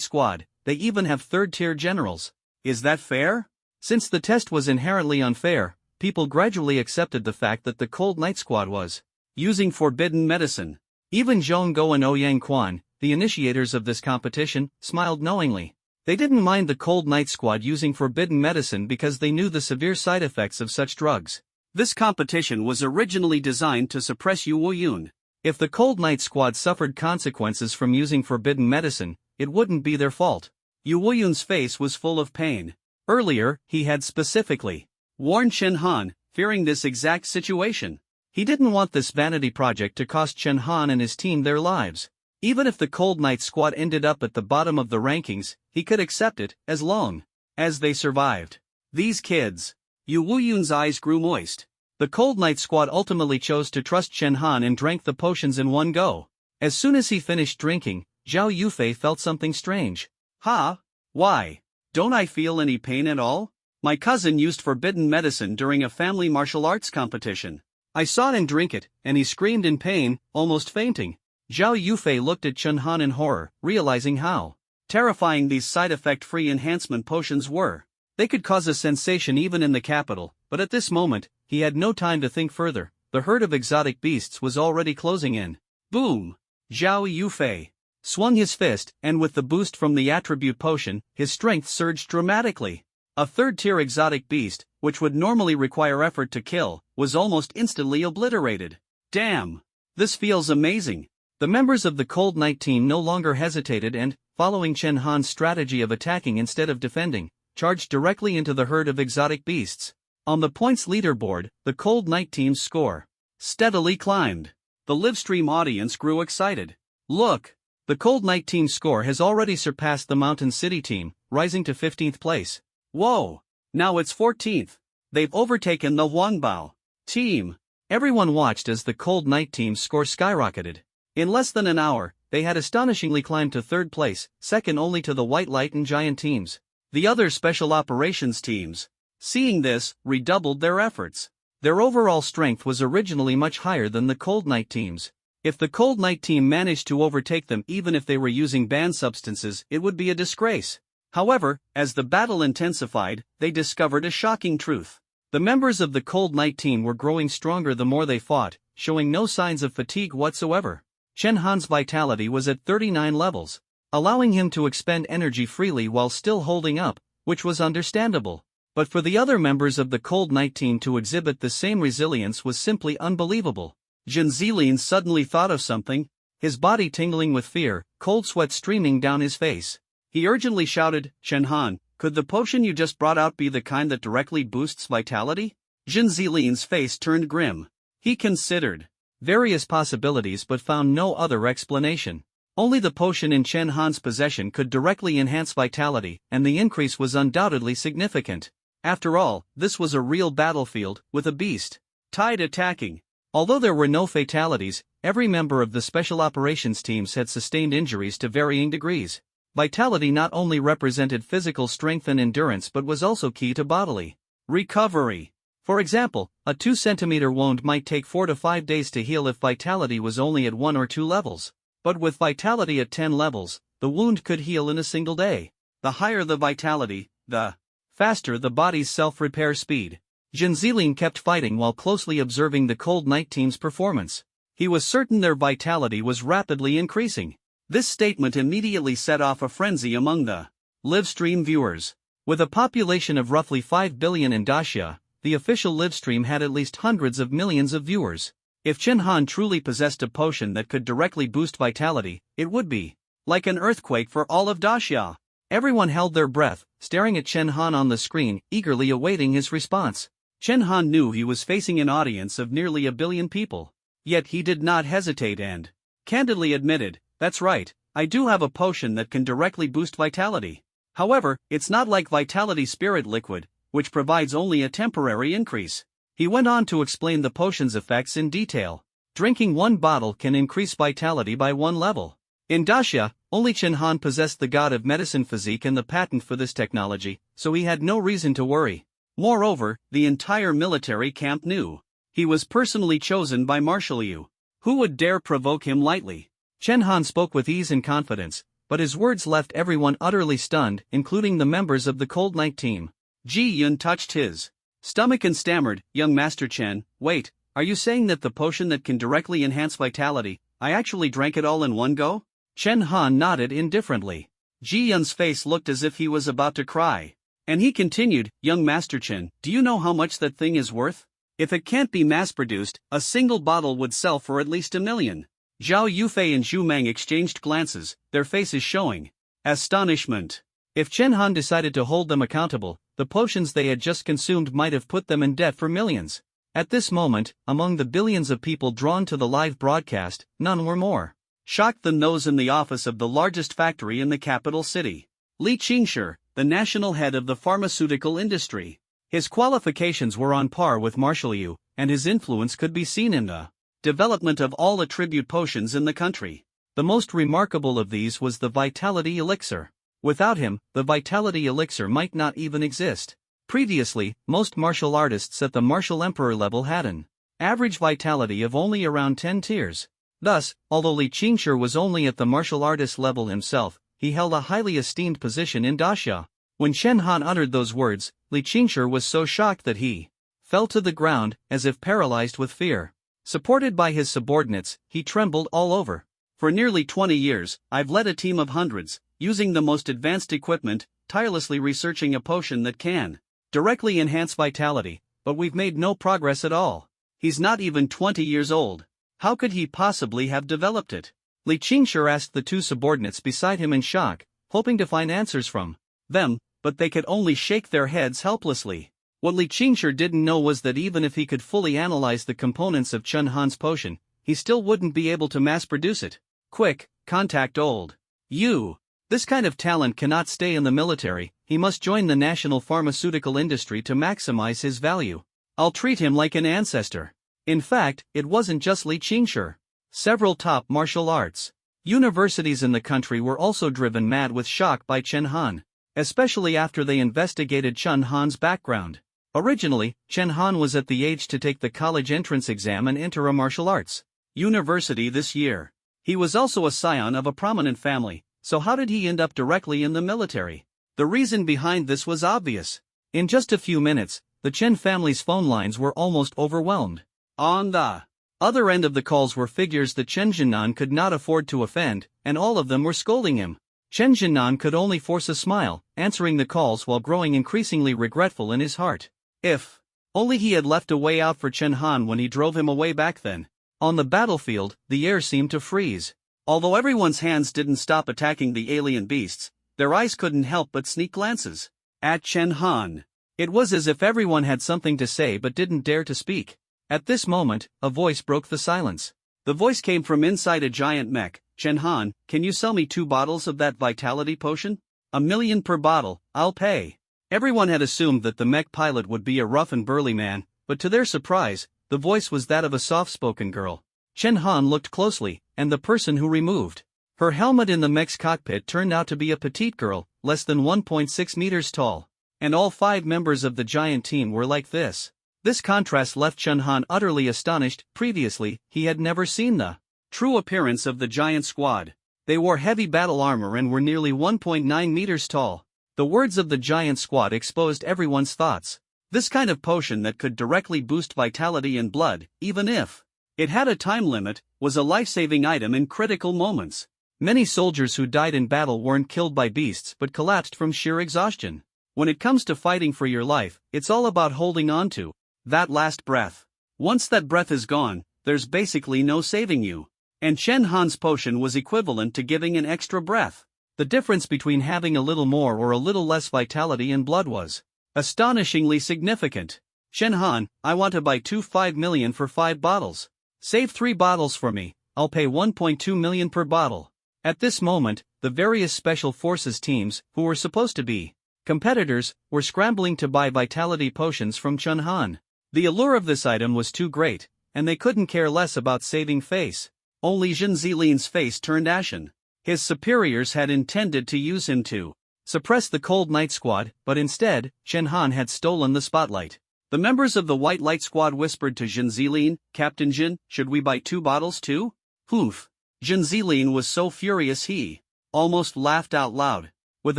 Squad, they even have third-tier generals. Is that fair? Since the test was inherently unfair, people gradually accepted the fact that the Cold Night Squad was using forbidden medicine. Even Zhongguo and Ouyang Quan, the initiators of this competition, smiled knowingly. They didn't mind the Cold Night Squad using forbidden medicine because they knew the severe side effects of such drugs. This competition was originally designed to suppress Yu Woyun. If the Cold Night Squad suffered consequences from using forbidden medicine, it wouldn't be their fault. Yu Woyun's face was full of pain. Earlier, he had specifically warned Chen Han, fearing this exact situation. He didn't want this vanity project to cost Chen Han and his team their lives. Even if the Cold Night Squad ended up at the bottom of the rankings, he could accept it, as long as they survived. These kids. Yu Woyun's eyes grew moist. The Cold Night Squad ultimately chose to trust Chen Han and drank the potions in one go. As soon as he finished drinking, Zhao Yufei felt something strange. "Ha? Why? Don't I feel any pain at all? My cousin used forbidden medicine during a family martial arts competition. I saw him drink it, and he screamed in pain, almost fainting." Zhao Yufei looked at Chen Han in horror, realizing how terrifying these side-effect-free enhancement potions were. They could cause a sensation even in the capital, but at this moment, he had no time to think further. The herd of exotic beasts was already closing in. Boom! Zhao Yufei swung his fist, and with the boost from the attribute potion, his strength surged dramatically. A third-tier exotic beast, which would normally require effort to kill, was almost instantly obliterated. Damn! This feels amazing. The members of the Cold Night team no longer hesitated and, following Chen Han's strategy of attacking instead of defending, charged directly into the herd of exotic beasts. On the points leaderboard, the Cold Night team's score steadily climbed. The livestream audience grew excited. Look! The Cold Night team's score has already surpassed the Mountain City team, rising to 15th place. Whoa! Now it's 14th. They've overtaken the Huangbao team. Everyone watched as the Cold Night team's score skyrocketed. In less than an hour, they had astonishingly climbed to 3rd place, second only to the White Light and Giant teams. The other special operations teams, seeing this, redoubled their efforts. Their overall strength was originally much higher than the Cold Night team's. If the Cold Night team managed to overtake them even if they were using banned substances, it would be a disgrace. However, as the battle intensified, they discovered a shocking truth. The members of the Cold Night team were growing stronger the more they fought, showing no signs of fatigue whatsoever. Chen Han's vitality was at 39 levels, allowing him to expend energy freely while still holding up, which was understandable. But for the other members of the Cold Night team to exhibit the same resilience was simply unbelievable. Zhang Zilin suddenly thought of something, his body tingling with fear, cold sweat streaming down his face. He urgently shouted, "Chen Han, could the potion you just brought out be the kind that directly boosts vitality?" Zhang Zilin's face turned grim. He considered various possibilities but found no other explanation. Only the potion in Chen Han's possession could directly enhance vitality, and the increase was undoubtedly significant. After all, this was a real battlefield, with a beast tide attacking. Although there were no fatalities, every member of the special operations teams had sustained injuries to varying degrees. Vitality not only represented physical strength and endurance but was also key to bodily recovery. For example, a 2-centimeter wound might take 4 to 5 days to heal if vitality was only at 1 or 2 levels. But with vitality at 10 levels, the wound could heal in a single day. The higher the vitality, the faster the body's self-repair speed. Zhang Zilin kept fighting while closely observing the Cold Night team's performance. He was certain their vitality was rapidly increasing. This statement immediately set off a frenzy among the livestream viewers. With a population of roughly 5 billion in Daxia, the official livestream had at least hundreds of millions of viewers. If Chen Han truly possessed a potion that could directly boost vitality, it would be like an earthquake for all of Daxia. Everyone held their breath, staring at Chen Han on the screen, eagerly awaiting his response. Chen Han knew he was facing an audience of nearly 1 billion people. Yet he did not hesitate and candidly admitted, "That's right, I do have a potion that can directly boost vitality. However, it's not like Vitality Spirit Liquid, which provides only a temporary increase." He went on to explain the potion's effects in detail. Drinking 1 bottle can increase vitality by 1 level. In Daxia, only Chen Han possessed the God of Medicine physique and the patent for this technology, so he had no reason to worry. Moreover, the entire military camp knew he was personally chosen by Marshal Liu. Who would dare provoke him lightly? Chen Han spoke with ease and confidence, but his words left everyone utterly stunned, including the members of the Cold Night team. Ji Yun touched his stomach and stammered, "Young Master Chen, wait, are you saying that the potion that can directly enhance vitality, I actually drank it all in one go?" Chen Han nodded indifferently. Ji Yun's face looked as if he was about to cry. And he continued, "Young Master Chen, do you know how much that thing is worth? If it can't be mass-produced, a single bottle would sell for at least 1 million. Zhao Yufei and Zhu Meng exchanged glances, their faces showing astonishment. If Chen Han decided to hold them accountable, the potions they had just consumed might have put them in debt for millions. At this moment, among the billions of people drawn to the live broadcast, none were more shocked than those in the office of the largest factory in the capital city. Li Qingshi, the national head of the pharmaceutical industry. His qualifications were on par with Marshal Liu, and his influence could be seen in the development of all attribute potions in the country. The most remarkable of these was the Vitality Elixir. Without him, the Vitality Elixir might not even exist. Previously, most martial artists at the Martial Emperor level had an average vitality of only around 10 tiers. Thus, although Li Qingshi was only at the martial artist level himself, he held a highly esteemed position in Daxia. When Chen Han uttered those words, Li Qingshi was so shocked that he fell to the ground, as if paralyzed with fear. Supported by his subordinates, he trembled all over. "For nearly 20 years, I've led a team of hundreds, using the most advanced equipment, tirelessly researching a potion that can directly enhance vitality, but we've made no progress at all. He's not even 20 years old. How could he possibly have developed it? Li Qingshi asked the two subordinates beside him in shock, hoping to find answers from them, but they could only shake their heads helplessly. What Li Qingshi didn't know was that even if he could fully analyze the components of Chen Han's potion, he still wouldn't be able to mass-produce it. Quick, contact old Yu. This kind of talent cannot stay in the military, he must join the national pharmaceutical industry to maximize his value. I'll treat him like an ancestor. In fact, it wasn't just Li Qingshi. Several top martial arts universities in the country were also driven mad with shock by Chen Han, especially after they investigated Chen Han's background. Originally, Chen Han was at the age to take the college entrance exam and enter a martial arts university this year. He was also a scion of a prominent family, so how did he end up directly in the military? The reason behind this was obvious. In just a few minutes, the Chen family's phone lines were almost overwhelmed. On the other end of the calls were figures that Chen Jinan could not afford to offend, and all of them were scolding him. Chen Jinan could only force a smile, answering the calls while growing increasingly regretful in his heart. If only he had left a way out for Chen Han when he drove him away back then. On the battlefield, the air seemed to freeze. Although everyone's hands didn't stop attacking the alien beasts, their eyes couldn't help but sneak glances at Chen Han. It was as if everyone had something to say but didn't dare to speak. At this moment, a voice broke the silence. The voice came from inside a giant mech. Chen Han, can you sell me 2 bottles of that vitality potion? $1 million per bottle, I'll pay. Everyone had assumed that the mech pilot would be a rough and burly man, but to their surprise, the voice was that of a soft-spoken girl. Chen Han looked closely, and the person who removed her helmet in the mech's cockpit turned out to be a petite girl, less than 1.6 meters tall. And all 5 members of the giant team were like this. This contrast left Chen Han utterly astonished. Previously, he had never seen the true appearance of the giant squad. They wore heavy battle armor and were nearly 1.9 meters tall. The words of the giant squad exposed everyone's thoughts. This kind of potion that could directly boost vitality and blood, even if it had a time limit, was a life-saving item in critical moments. Many soldiers who died in battle weren't killed by beasts but collapsed from sheer exhaustion. When it comes to fighting for your life, it's all about holding on to that last breath. Once that breath is gone, there's basically no saving you. And Chen Han's potion was equivalent to giving an extra breath. The difference between having a little more or a little less vitality and blood was astonishingly significant. Chen Han, I want to buy 5 million for 5 bottles. Save 3 bottles for me, I'll pay 1.2 million per bottle. At this moment, the various special forces teams, who were supposed to be competitors, were scrambling to buy vitality potions from Chen Han. The allure of this item was too great, and they couldn't care less about saving face. Only Zhen Zilin's face turned ashen. His superiors had intended to use him to suppress the Cold Night Squad, but instead, Chen Han had stolen the spotlight. The members of the White Light Squad whispered to Zhen Zilin, Captain Zhen, should we buy 2 bottles too? Poof. Zhen Zilin was so furious he almost laughed out loud. With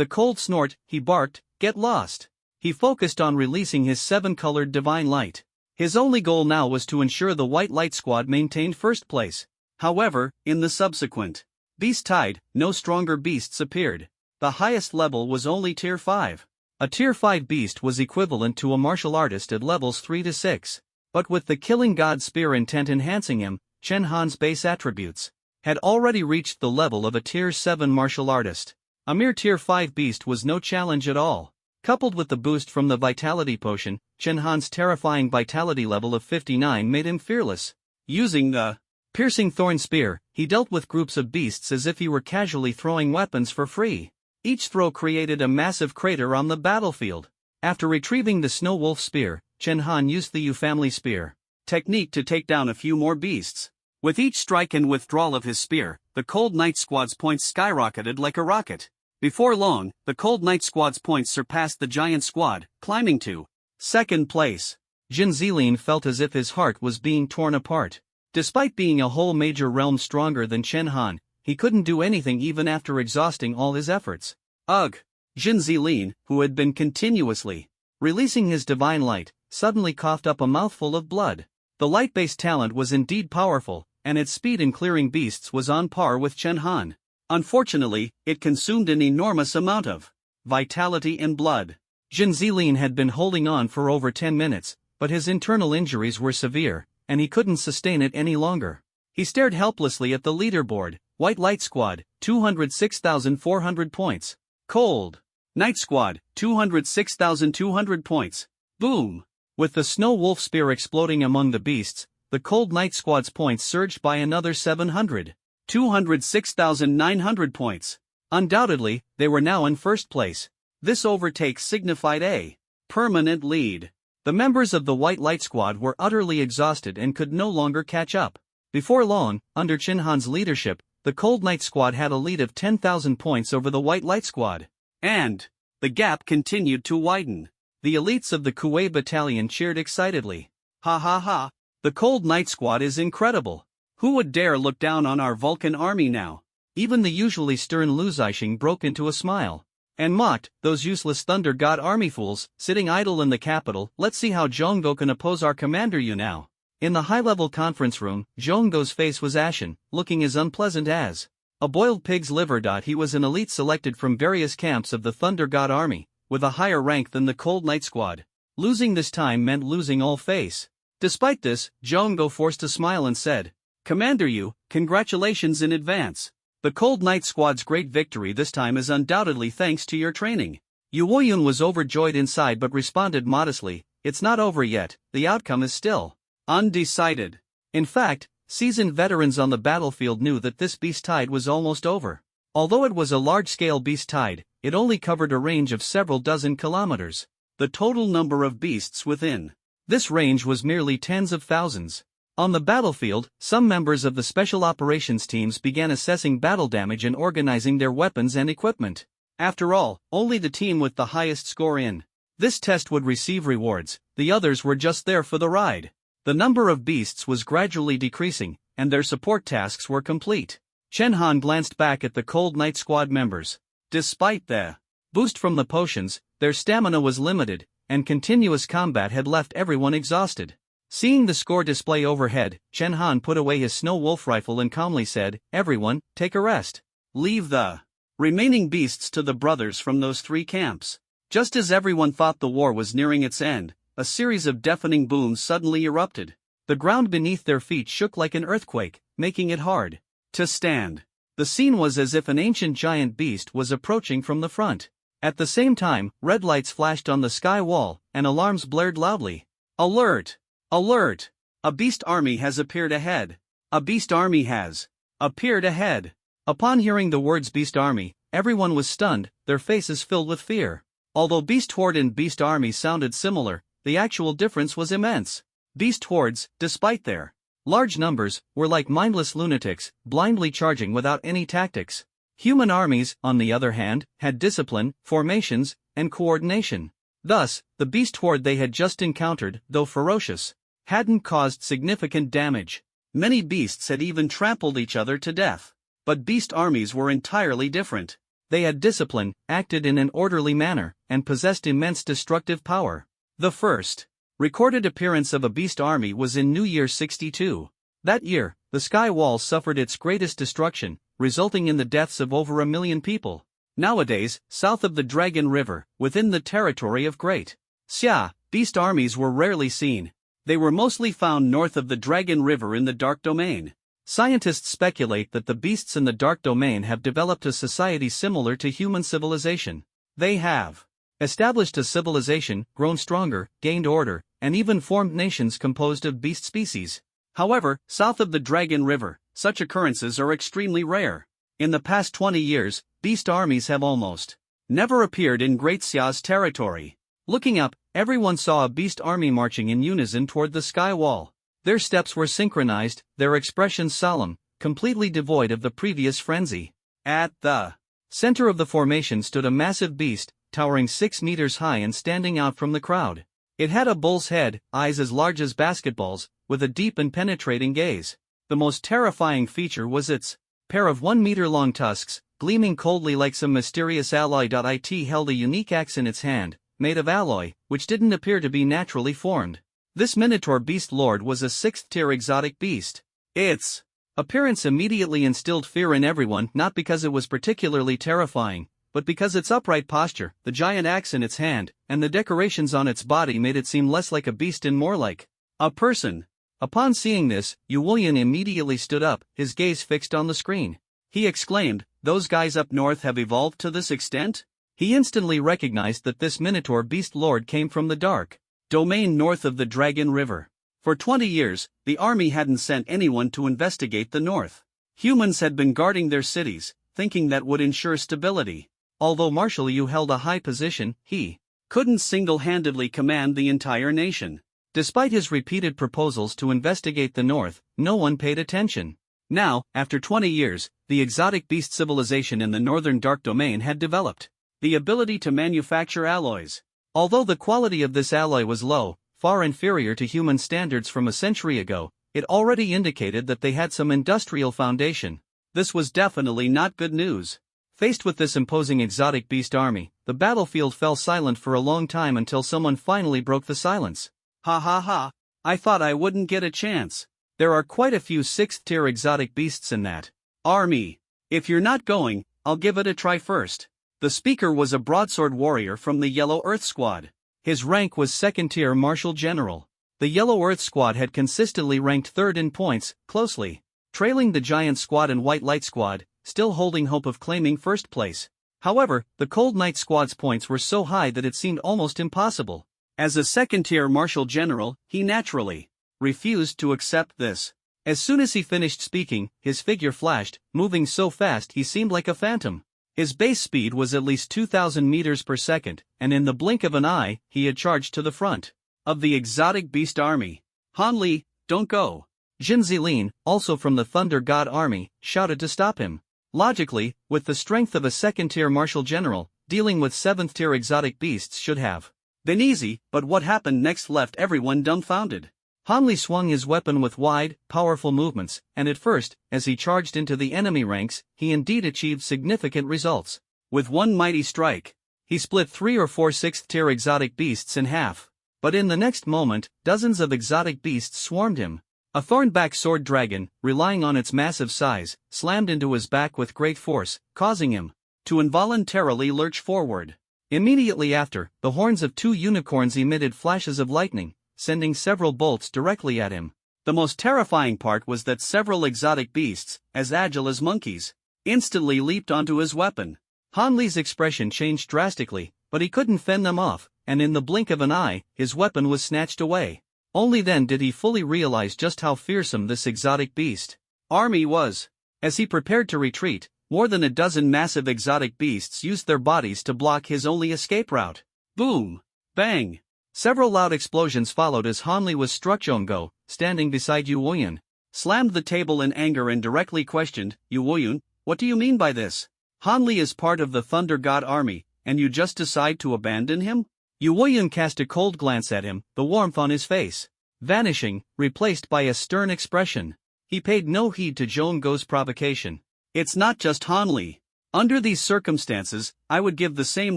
a cold snort, he barked, get lost. He focused on releasing his 7-colored divine light. His only goal now was to ensure the White Light Squad maintained first place. However, in the subsequent beast tide, no stronger beasts appeared. The highest level was only Tier 5. A Tier 5 beast was equivalent to a martial artist at levels 3 to 6. But with the Killing God Spear intent enhancing him, Chen Han's base attributes had already reached the level of a Tier 7 martial artist. A mere Tier 5 beast was no challenge at all. Coupled with the boost from the Vitality Potion, Chen Han's terrifying Vitality level of 59 made him fearless. Using the Piercing Thorn Spear, he dealt with groups of beasts as if he were casually throwing weapons for free. Each throw created a massive crater on the battlefield. After retrieving the Snow Wolf Spear, Chen Han used the Yu Family Spear technique to take down a few more beasts. With each strike and withdrawal of his spear, the Cold Night Squad's points skyrocketed like a rocket. Before long, the Cold Night Squad's points surpassed the Giant Squad, climbing to second place. Zhen Zilin felt as if his heart was being torn apart. Despite being a whole major realm stronger than Chen Han, he couldn't do anything even after exhausting all his efforts. Ugh! Zhen Zilin, who had been continuously releasing his divine light, suddenly coughed up a mouthful of blood. The light-based talent was indeed powerful, and its speed in clearing beasts was on par with Chen Han. Unfortunately, it consumed an enormous amount of vitality and blood. Zhen Zilin had been holding on for over 10 minutes, but his internal injuries were severe, and he couldn't sustain it any longer. He stared helplessly at the leaderboard. White Light Squad, 206,400 points. Cold Night Squad, 206,200 points. Boom! With the Snow Wolf Spear exploding among the beasts, the Cold Night Squad's points surged by another 700. 206,900 points. Undoubtedly, they were now in first place. This overtake signified a permanent lead. The members of the White Light Squad were utterly exhausted and could no longer catch up. Before long, under Chinhan's leadership, the Cold Night Squad had a lead of 10,000 points over the White Light Squad. And the gap continued to widen. The elites of the Kuwait Battalion cheered excitedly. Ha ha ha, the Cold Night Squad is incredible. Who would dare look down on our Vulcan army now? Even the usually stern Lu Zixing broke into a smile. And mocked, those useless Thunder God army fools, sitting idle in the capital. Let's see how Zhonggo can oppose our commander you now. In the high-level conference room, Zhonggo's face was ashen, looking as unpleasant as a boiled pig's liver. He was an elite selected from various camps of the Thunder God army, with a higher rank than the Cold Night Squad. Losing this time meant losing all face. Despite this, Zhonggo forced a smile and said, "Commander Yu, congratulations in advance. The Cold Night Squad's great victory this time is undoubtedly thanks to your training." Yu Woyun was overjoyed inside but responded modestly, "It's not over yet, the outcome is still undecided." In fact, seasoned veterans on the battlefield knew that this beast tide was almost over. Although it was a large-scale beast tide, it only covered a range of several dozen kilometers. The total number of beasts within this range was merely tens of thousands. On the battlefield, some members of the special operations teams began assessing battle damage and organizing their weapons and equipment. After all, only the team with the highest score in this test would receive rewards, the others were just there for the ride. The number of beasts was gradually decreasing, and their support tasks were complete. Chen Han glanced back at the Cold Night Squad members. Despite the boost from the potions, their stamina was limited, and continuous combat had left everyone exhausted. Seeing the score display overhead, Chen Han put away his Snow Wolf rifle and calmly said, "Everyone, take a rest. Leave the remaining beasts to the brothers from those three camps." Just as everyone thought the war was nearing its end, a series of deafening booms suddenly erupted. The ground beneath their feet shook like an earthquake, making it hard to stand. The scene was as if an ancient giant beast was approaching from the front. At the same time, red lights flashed on the sky wall, and alarms blared loudly. "Alert! Alert! A beast army has appeared ahead! A beast army has appeared ahead!" Upon hearing the words beast army, everyone was stunned, their faces filled with fear. Although beast horde and beast army sounded similar, the actual difference was immense. Beast hordes, despite their large numbers, were like mindless lunatics, blindly charging without any tactics. Human armies, on the other hand, had discipline, formations, and coordination. Thus, the beast horde they had just encountered, though ferocious, hadn't caused significant damage. Many beasts had even trampled each other to death. But beast armies were entirely different. They had discipline, acted in an orderly manner, and possessed immense destructive power. The first recorded appearance of a beast army was in New Year 62. That year, the sky wall suffered its greatest destruction, resulting in the deaths of over 1 million people. Nowadays, south of the Dragon River, within the territory of Great Xia, beast armies were rarely seen. They were mostly found north of the Dragon River in the Dark Domain. Scientists speculate that the beasts in the Dark Domain have developed a society similar to human civilization. They have established a civilization, grown stronger, gained order, and even formed nations composed of beast species. However, south of the Dragon River, such occurrences are extremely rare. In the past 20 years, beast armies have almost never appeared in Great Xia's territory. Looking up, everyone saw a beast army marching in unison toward the sky wall. Their steps were synchronized, their expressions solemn, completely devoid of the previous frenzy. At the center of the formation stood a massive beast, towering 6 meters high and standing out from the crowd. It had a bull's head, eyes as large as basketballs, with a deep and penetrating gaze. The most terrifying feature was its pair of 1-meter-long tusks, gleaming coldly like some mysterious alloy. It held a unique axe in its hand, made of alloy, which didn't appear to be naturally formed. This minotaur beast lord was a 6th-tier exotic beast. Its appearance immediately instilled fear in everyone, not because it was particularly terrifying, but because its upright posture, the giant axe in its hand, and the decorations on its body made it seem less like a beast and more like a person. Upon seeing this, Yu Wuyan immediately stood up, his gaze fixed on the screen. He exclaimed, "Those guys up north have evolved to this extent?" He instantly recognized that this Minotaur beast lord came from the dark domain north of the Dragon River. For 20 years, the army hadn't sent anyone to investigate the north. Humans had been guarding their cities, thinking that would ensure stability. Although Marshal Yu held a high position, he couldn't single-handedly command the entire nation. Despite his repeated proposals to investigate the north, no one paid attention. Now, after 20 years, the exotic beast civilization in the northern dark domain had developed the ability to manufacture alloys. Although the quality of this alloy was low, far inferior to human standards from a century ago, it already indicated that they had some industrial foundation. This was definitely not good news. Faced with this imposing exotic beast army, the battlefield fell silent for a long time until someone finally broke the silence. "Ha ha ha, I thought I wouldn't get a chance. There are quite a few 6th-tier exotic beasts in that army. If you're not going, I'll give it a try first." The speaker was a broadsword warrior from the Yellow Earth Squad. His rank was 2nd-tier Marshal General. The Yellow Earth Squad had consistently ranked 3rd in points, closely trailing the Giant Squad and White Light Squad, still holding hope of claiming 1st place. However, the Cold Night Squad's points were so high that it seemed almost impossible. As a 2nd-tier Marshal General, he naturally refused to accept this. As soon as he finished speaking, his figure flashed, moving so fast he seemed like a phantom. His base speed was at least 2,000 meters per second, and in the blink of an eye, he had charged to the front of the exotic beast army. "Han Li, don't go." Jin Zilin, also from the Thunder God army, shouted to stop him. Logically, with the strength of a 2nd-tier Marshal General, dealing with 7th-tier exotic beasts should have been easy, but what happened next left everyone dumbfounded. Han Li swung his weapon with wide, powerful movements, and at first, as he charged into the enemy ranks, he indeed achieved significant results. With one mighty strike, he split 3 or 4 6th-tier exotic beasts in half. But in the next moment, dozens of exotic beasts swarmed him. A thornback sword dragon, relying on its massive size, slammed into his back with great force, causing him to involuntarily lurch forward. Immediately after, the horns of 2 unicorns emitted flashes of lightning, sending several bolts directly at him. The most terrifying part was that several exotic beasts, as agile as monkeys, instantly leaped onto his weapon. Han Li's expression changed drastically, but he couldn't fend them off, and in the blink of an eye, his weapon was snatched away. Only then did he fully realize just how fearsome this exotic beast army was. As he prepared to retreat, more than a dozen massive exotic beasts used their bodies to block his only escape route. Boom! Bang! Several loud explosions followed as Han Li was struck. Zhonggo, standing beside Yu Wuyan, slammed the table in anger and directly questioned, "Yu Wuyan, what do you mean by this? Han Li is part of the Thunder God army, and you just decide to abandon him?" Yu Wuyan cast a cold glance at him, the warmth on his face vanishing, replaced by a stern expression. He paid no heed to Zhonggo's provocation. "It's not just Han Li. Under these circumstances, I would give the same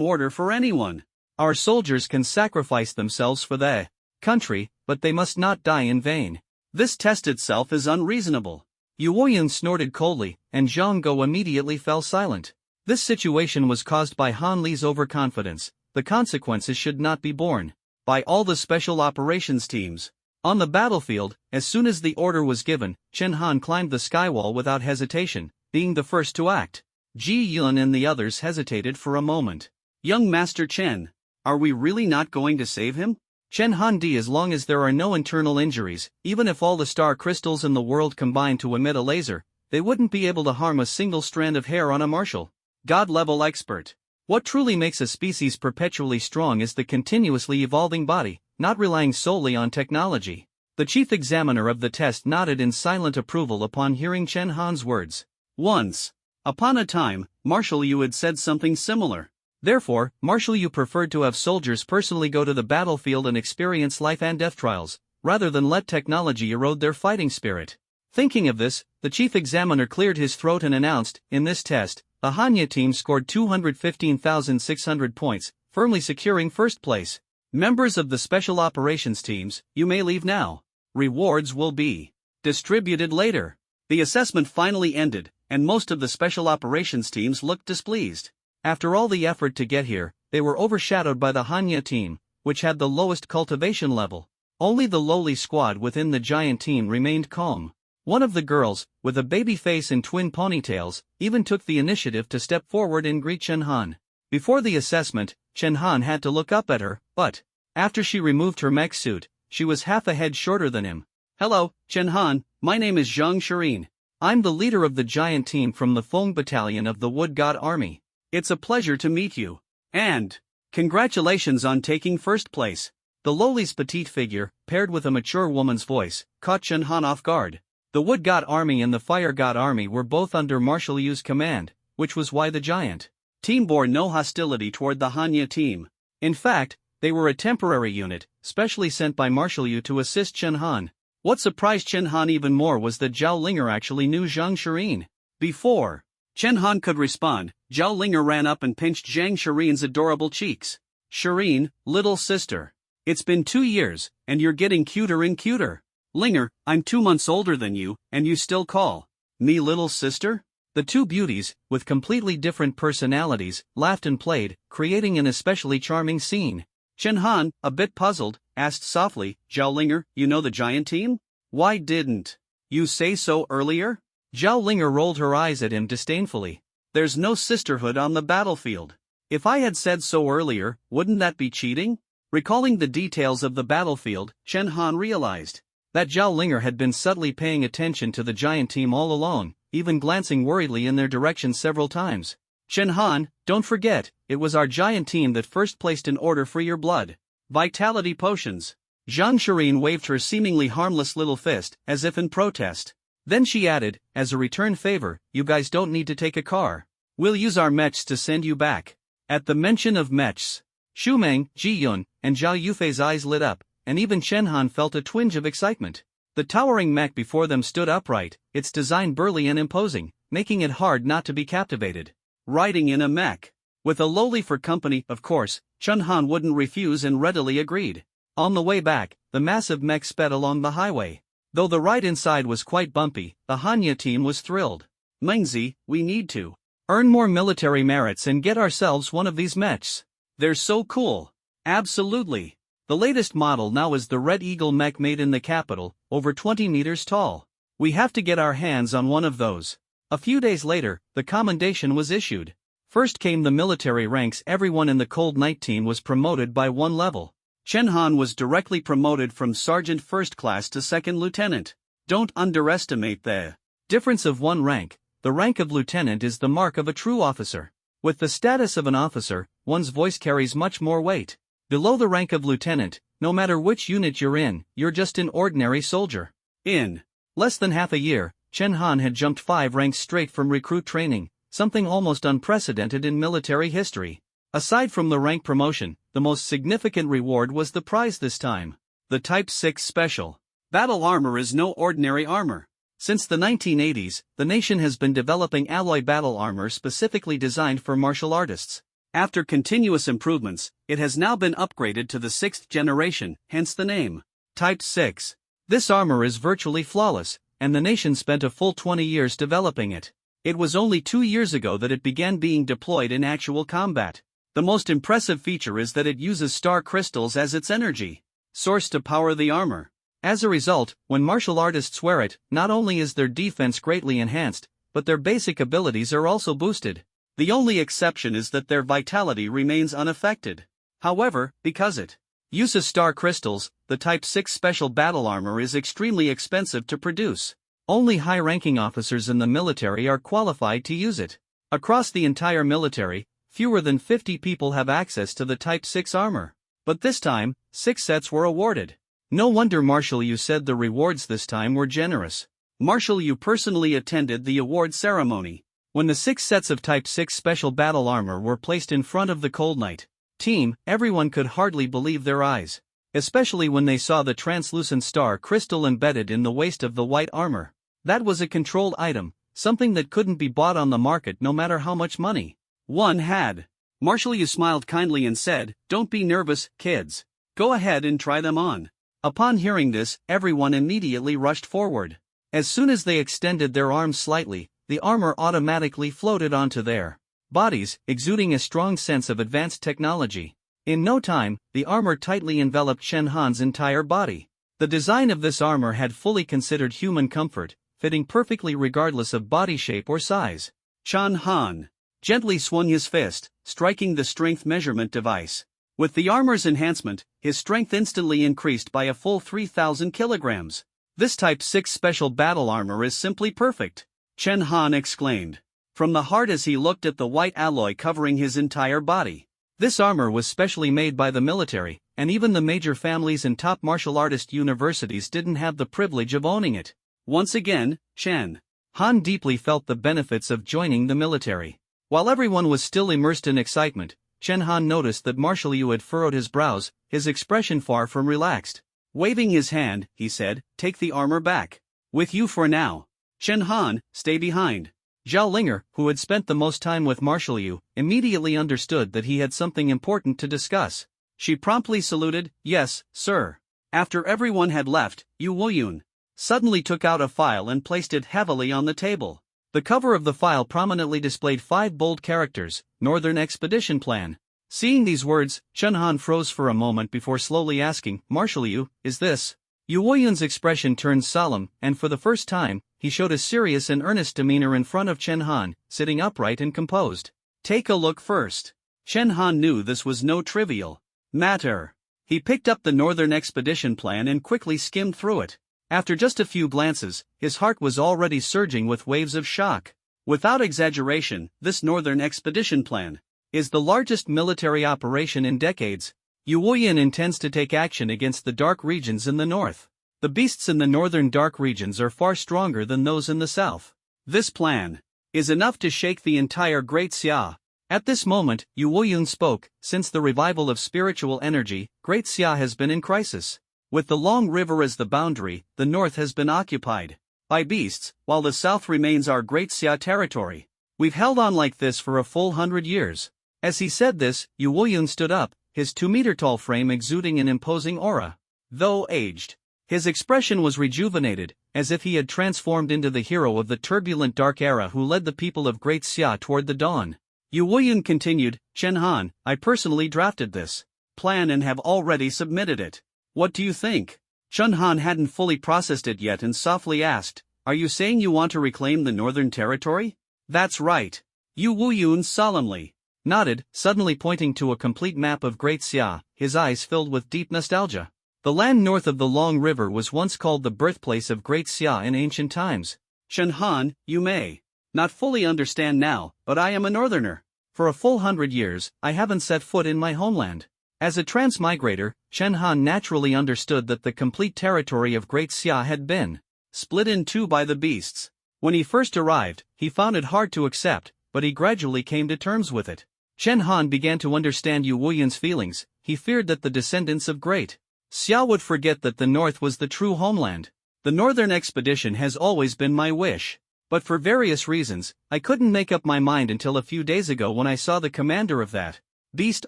order for anyone. Our soldiers can sacrifice themselves for the country, but they must not die in vain. This test itself is unreasonable." Yu Wuyan snorted coldly, and Zhonggo immediately fell silent. This situation was caused by Han Li's overconfidence. The consequences should not be borne by all the special operations teams. On the battlefield, as soon as the order was given, Chen Han climbed the skywall without hesitation, being the first to act. Ji Yun and the others hesitated for a moment. "Young Master Chen, are we really not going to save him?" Chen Han di, as long as there are no internal injuries, even if all the star crystals in the world combined to emit a laser, they wouldn't be able to harm a single strand of hair on a Marshal God-level expert. What truly makes a species perpetually strong is the continuously evolving body, not relying solely on technology. The chief examiner of the test nodded in silent approval upon hearing Chen Han's words. Once upon a time, Marshal Yu had said something similar. Therefore, Marshal Yu preferred to have soldiers personally go to the battlefield and experience life and death trials, rather than let technology erode their fighting spirit. Thinking of this, the chief examiner cleared his throat and announced, "In this test, the Hanya team scored 215,600 points, firmly securing first place. Members of the special operations teams, you may leave now. Rewards will be distributed later." The assessment finally ended, and most of the special operations teams looked displeased. After all the effort to get here, they were overshadowed by the Hanya team, which had the lowest cultivation level. Only the lowly squad within the giant team remained calm. One of the girls, with a baby face and twin ponytails, even took the initiative to step forward and greet Chen Han. Before the assessment, Chen Han had to look up at her, but after she removed her mech suit, she was half a head shorter than him. "Hello, Chen Han, my name is Zhang Shirin. I'm the leader of the giant team from the Feng Battalion of the Wood God Army. It's a pleasure to meet you. And congratulations on taking first place." The lowly's petite figure, paired with a mature woman's voice, caught Chen Han off guard. The Wood God Army and the Fire God Army were both under Marshal Yu's command, which was why the giant team bore no hostility toward the Hanya team. In fact, they were a temporary unit, specially sent by Marshal Yu to assist Chen Han. What surprised Chen Han even more was that Zhao Linger actually knew Zhang Shirin. Before Chen Han could respond, Zhao Linger ran up and pinched Zhang Shirin's adorable cheeks. "Shirin, little sister. It's been 2 years, and you're getting cuter and cuter. Linger, I'm 2 months older than you, and you still call me little sister?" The two beauties, with completely different personalities, laughed and played, creating an especially charming scene. Chen Han, a bit puzzled, asked softly, "Zhao Linger, you know the giant team? Why didn't you say so earlier?" Zhao Linger rolled her eyes at him disdainfully. "There's no sisterhood on the battlefield. If I had said so earlier, wouldn't that be cheating?" Recalling the details of the battlefield, Chen Han realized that Zhao Linger had been subtly paying attention to the giant team all along, even glancing worriedly in their direction several times. "Chen Han, don't forget, it was our giant team that first placed an order for your blood vitality potions." Zhang Shirin waved her seemingly harmless little fist, as if in protest. Then she added, "As a return favor, you guys don't need to take a car. We'll use our mechs to send you back." At the mention of mechs, Xu Meng, Ji Yun, and Zhao Yufei's eyes lit up, and even Chen Han felt a twinge of excitement. The towering mech before them stood upright, its design burly and imposing, making it hard not to be captivated. Riding in a mech with a lowly for company, of course, Chen Han wouldn't refuse and readily agreed. On the way back, the massive mech sped along the highway. Though the ride inside was quite bumpy, the Hanya team was thrilled. "Mengzi, we need to earn more military merits and get ourselves one of these mechs. They're so cool." "Absolutely. The latest model now is the Red Eagle mech made in the capital, over 20 meters tall. We have to get our hands on one of those." A few days later, the commendation was issued. First came the military ranks. Everyone in the Cold Night team was promoted by 1 level. Chen Han was directly promoted from Sergeant First Class to Second Lieutenant. Don't underestimate the difference of 1 rank. The rank of lieutenant is the mark of a true officer. With the status of an officer, one's voice carries much more weight. Below the rank of lieutenant, no matter which unit you're in, you're just an ordinary soldier. In less than half a year, Chen Han had jumped 5 ranks straight from recruit training, something almost unprecedented in military history. Aside from the rank promotion, the most significant reward was the prize this time. The Type 6 Special Battle Armor is no ordinary armor. Since the 1980s, the nation has been developing alloy battle armor specifically designed for martial artists. After continuous improvements, it has now been upgraded to the 6th generation, hence the name, Type 6. This armor is virtually flawless, and the nation spent a full 20 years developing it. It was only 2 years ago that it began being deployed in actual combat. The most impressive feature is that it uses star crystals as its energy source to power the armor. As a result, when martial artists wear it, not only is their defense greatly enhanced, but their basic abilities are also boosted. The only exception is that their vitality remains unaffected. However, because it uses star crystals, the Type 6 special battle armor is extremely expensive to produce. Only high-ranking officers in the military are qualified to use it. Across the entire military, fewer than 50 people have access to the Type 6 armor. But this time, 6 sets were awarded. No wonder Marshal Yu said the rewards this time were generous. Marshal Yu personally attended the award ceremony. When the 6 sets of Type 6 special battle armor were placed in front of the Cold Night team, everyone could hardly believe their eyes. Especially when they saw the translucent star crystal embedded in the waist of the white armor. That was a controlled item, something that couldn't be bought on the market no matter how much money one had. Marshal Yu smiled kindly and said, "Don't be nervous, kids. Go ahead and try them on." Upon hearing this, everyone immediately rushed forward. As soon as they extended their arms slightly, the armor automatically floated onto their bodies, exuding a strong sense of advanced technology. In no time, the armor tightly enveloped Chen Han's entire body. The design of this armor had fully considered human comfort, fitting perfectly regardless of body shape or size. Chen Han gently swung his fist, striking the strength measurement device. With the armor's enhancement, his strength instantly increased by a full 3,000 kilograms. This Type 6 special battle armor is simply perfect, Chen Han exclaimed from the heart as he looked at the white alloy covering his entire body. This armor was specially made by the military, and even the major families and top martial artist universities didn't have the privilege of owning it. Once again, Chen Han deeply felt the benefits of joining the military. While everyone was still immersed in excitement, Chen Han noticed that Marshal Yu had furrowed his brows, his expression far from relaxed. Waving his hand, he said, "Take the armor back. With you for now. Chen Han, stay behind." Zhao Linger, who had spent the most time with Marshal Yu, immediately understood that he had something important to discuss. She promptly saluted, "Yes, sir." After everyone had left, Yu Wuyun suddenly took out a file and placed it heavily on the table. The cover of the file prominently displayed 5 bold characters, Northern Expedition Plan. Seeing these words, Chen Han froze for a moment before slowly asking, "Marshal Yu, is this?" Yu Wuyun's expression turned solemn, and for the first time, he showed a serious and earnest demeanor in front of Chen Han, sitting upright and composed. "Take a look first." Chen Han knew this was no trivial matter. He picked up the Northern Expedition Plan and quickly skimmed through it. After just a few glances, his heart was already surging with waves of shock. Without exaggeration, this Northern Expedition Plan is the largest military operation in decades. Yu Wuyin intends to take action against the dark regions in the north. The beasts in the northern dark regions are far stronger than those in the south. This plan is enough to shake the entire Great Xia. At this moment, Yu Wuyun spoke. Since the revival of spiritual energy, Great Xia has been in crisis. With the long river as the boundary, the north has been occupied by beasts, while the south remains our Great Xia territory. We've held on like this for a full 100 years. As he said this, Yu Wuyun stood up, his 2-meter-tall frame exuding an imposing aura. Though aged, his expression was rejuvenated, as if he had transformed into the hero of the turbulent dark era who led the people of Great Xia toward the dawn. Yu Wuyun continued, "Chen Han, I personally drafted this plan and have already submitted it. What do you think?" Chen Han hadn't fully processed it yet and softly asked, "Are you saying you want to reclaim the northern territory?" "That's right." Yu Wuyun solemnly nodded, suddenly pointing to a complete map of Great Xia, his eyes filled with deep nostalgia. The land north of the Long River was once called the birthplace of Great Xia in ancient times. "Chen Han, you may not fully understand now, but I am a northerner. For a full 100 years, I haven't set foot in my homeland." As a transmigrator, Chen Han naturally understood that the complete territory of Great Xia had been split in two by the beasts. When he first arrived, he found it hard to accept, but he gradually came to terms with it. Chen Han began to understand Yu Wuyun's feelings. He feared that the descendants of Great Xia would forget that the north was the true homeland. "The northern expedition has always been my wish. But for various reasons, I couldn't make up my mind until a few days ago when I saw the commander of that beast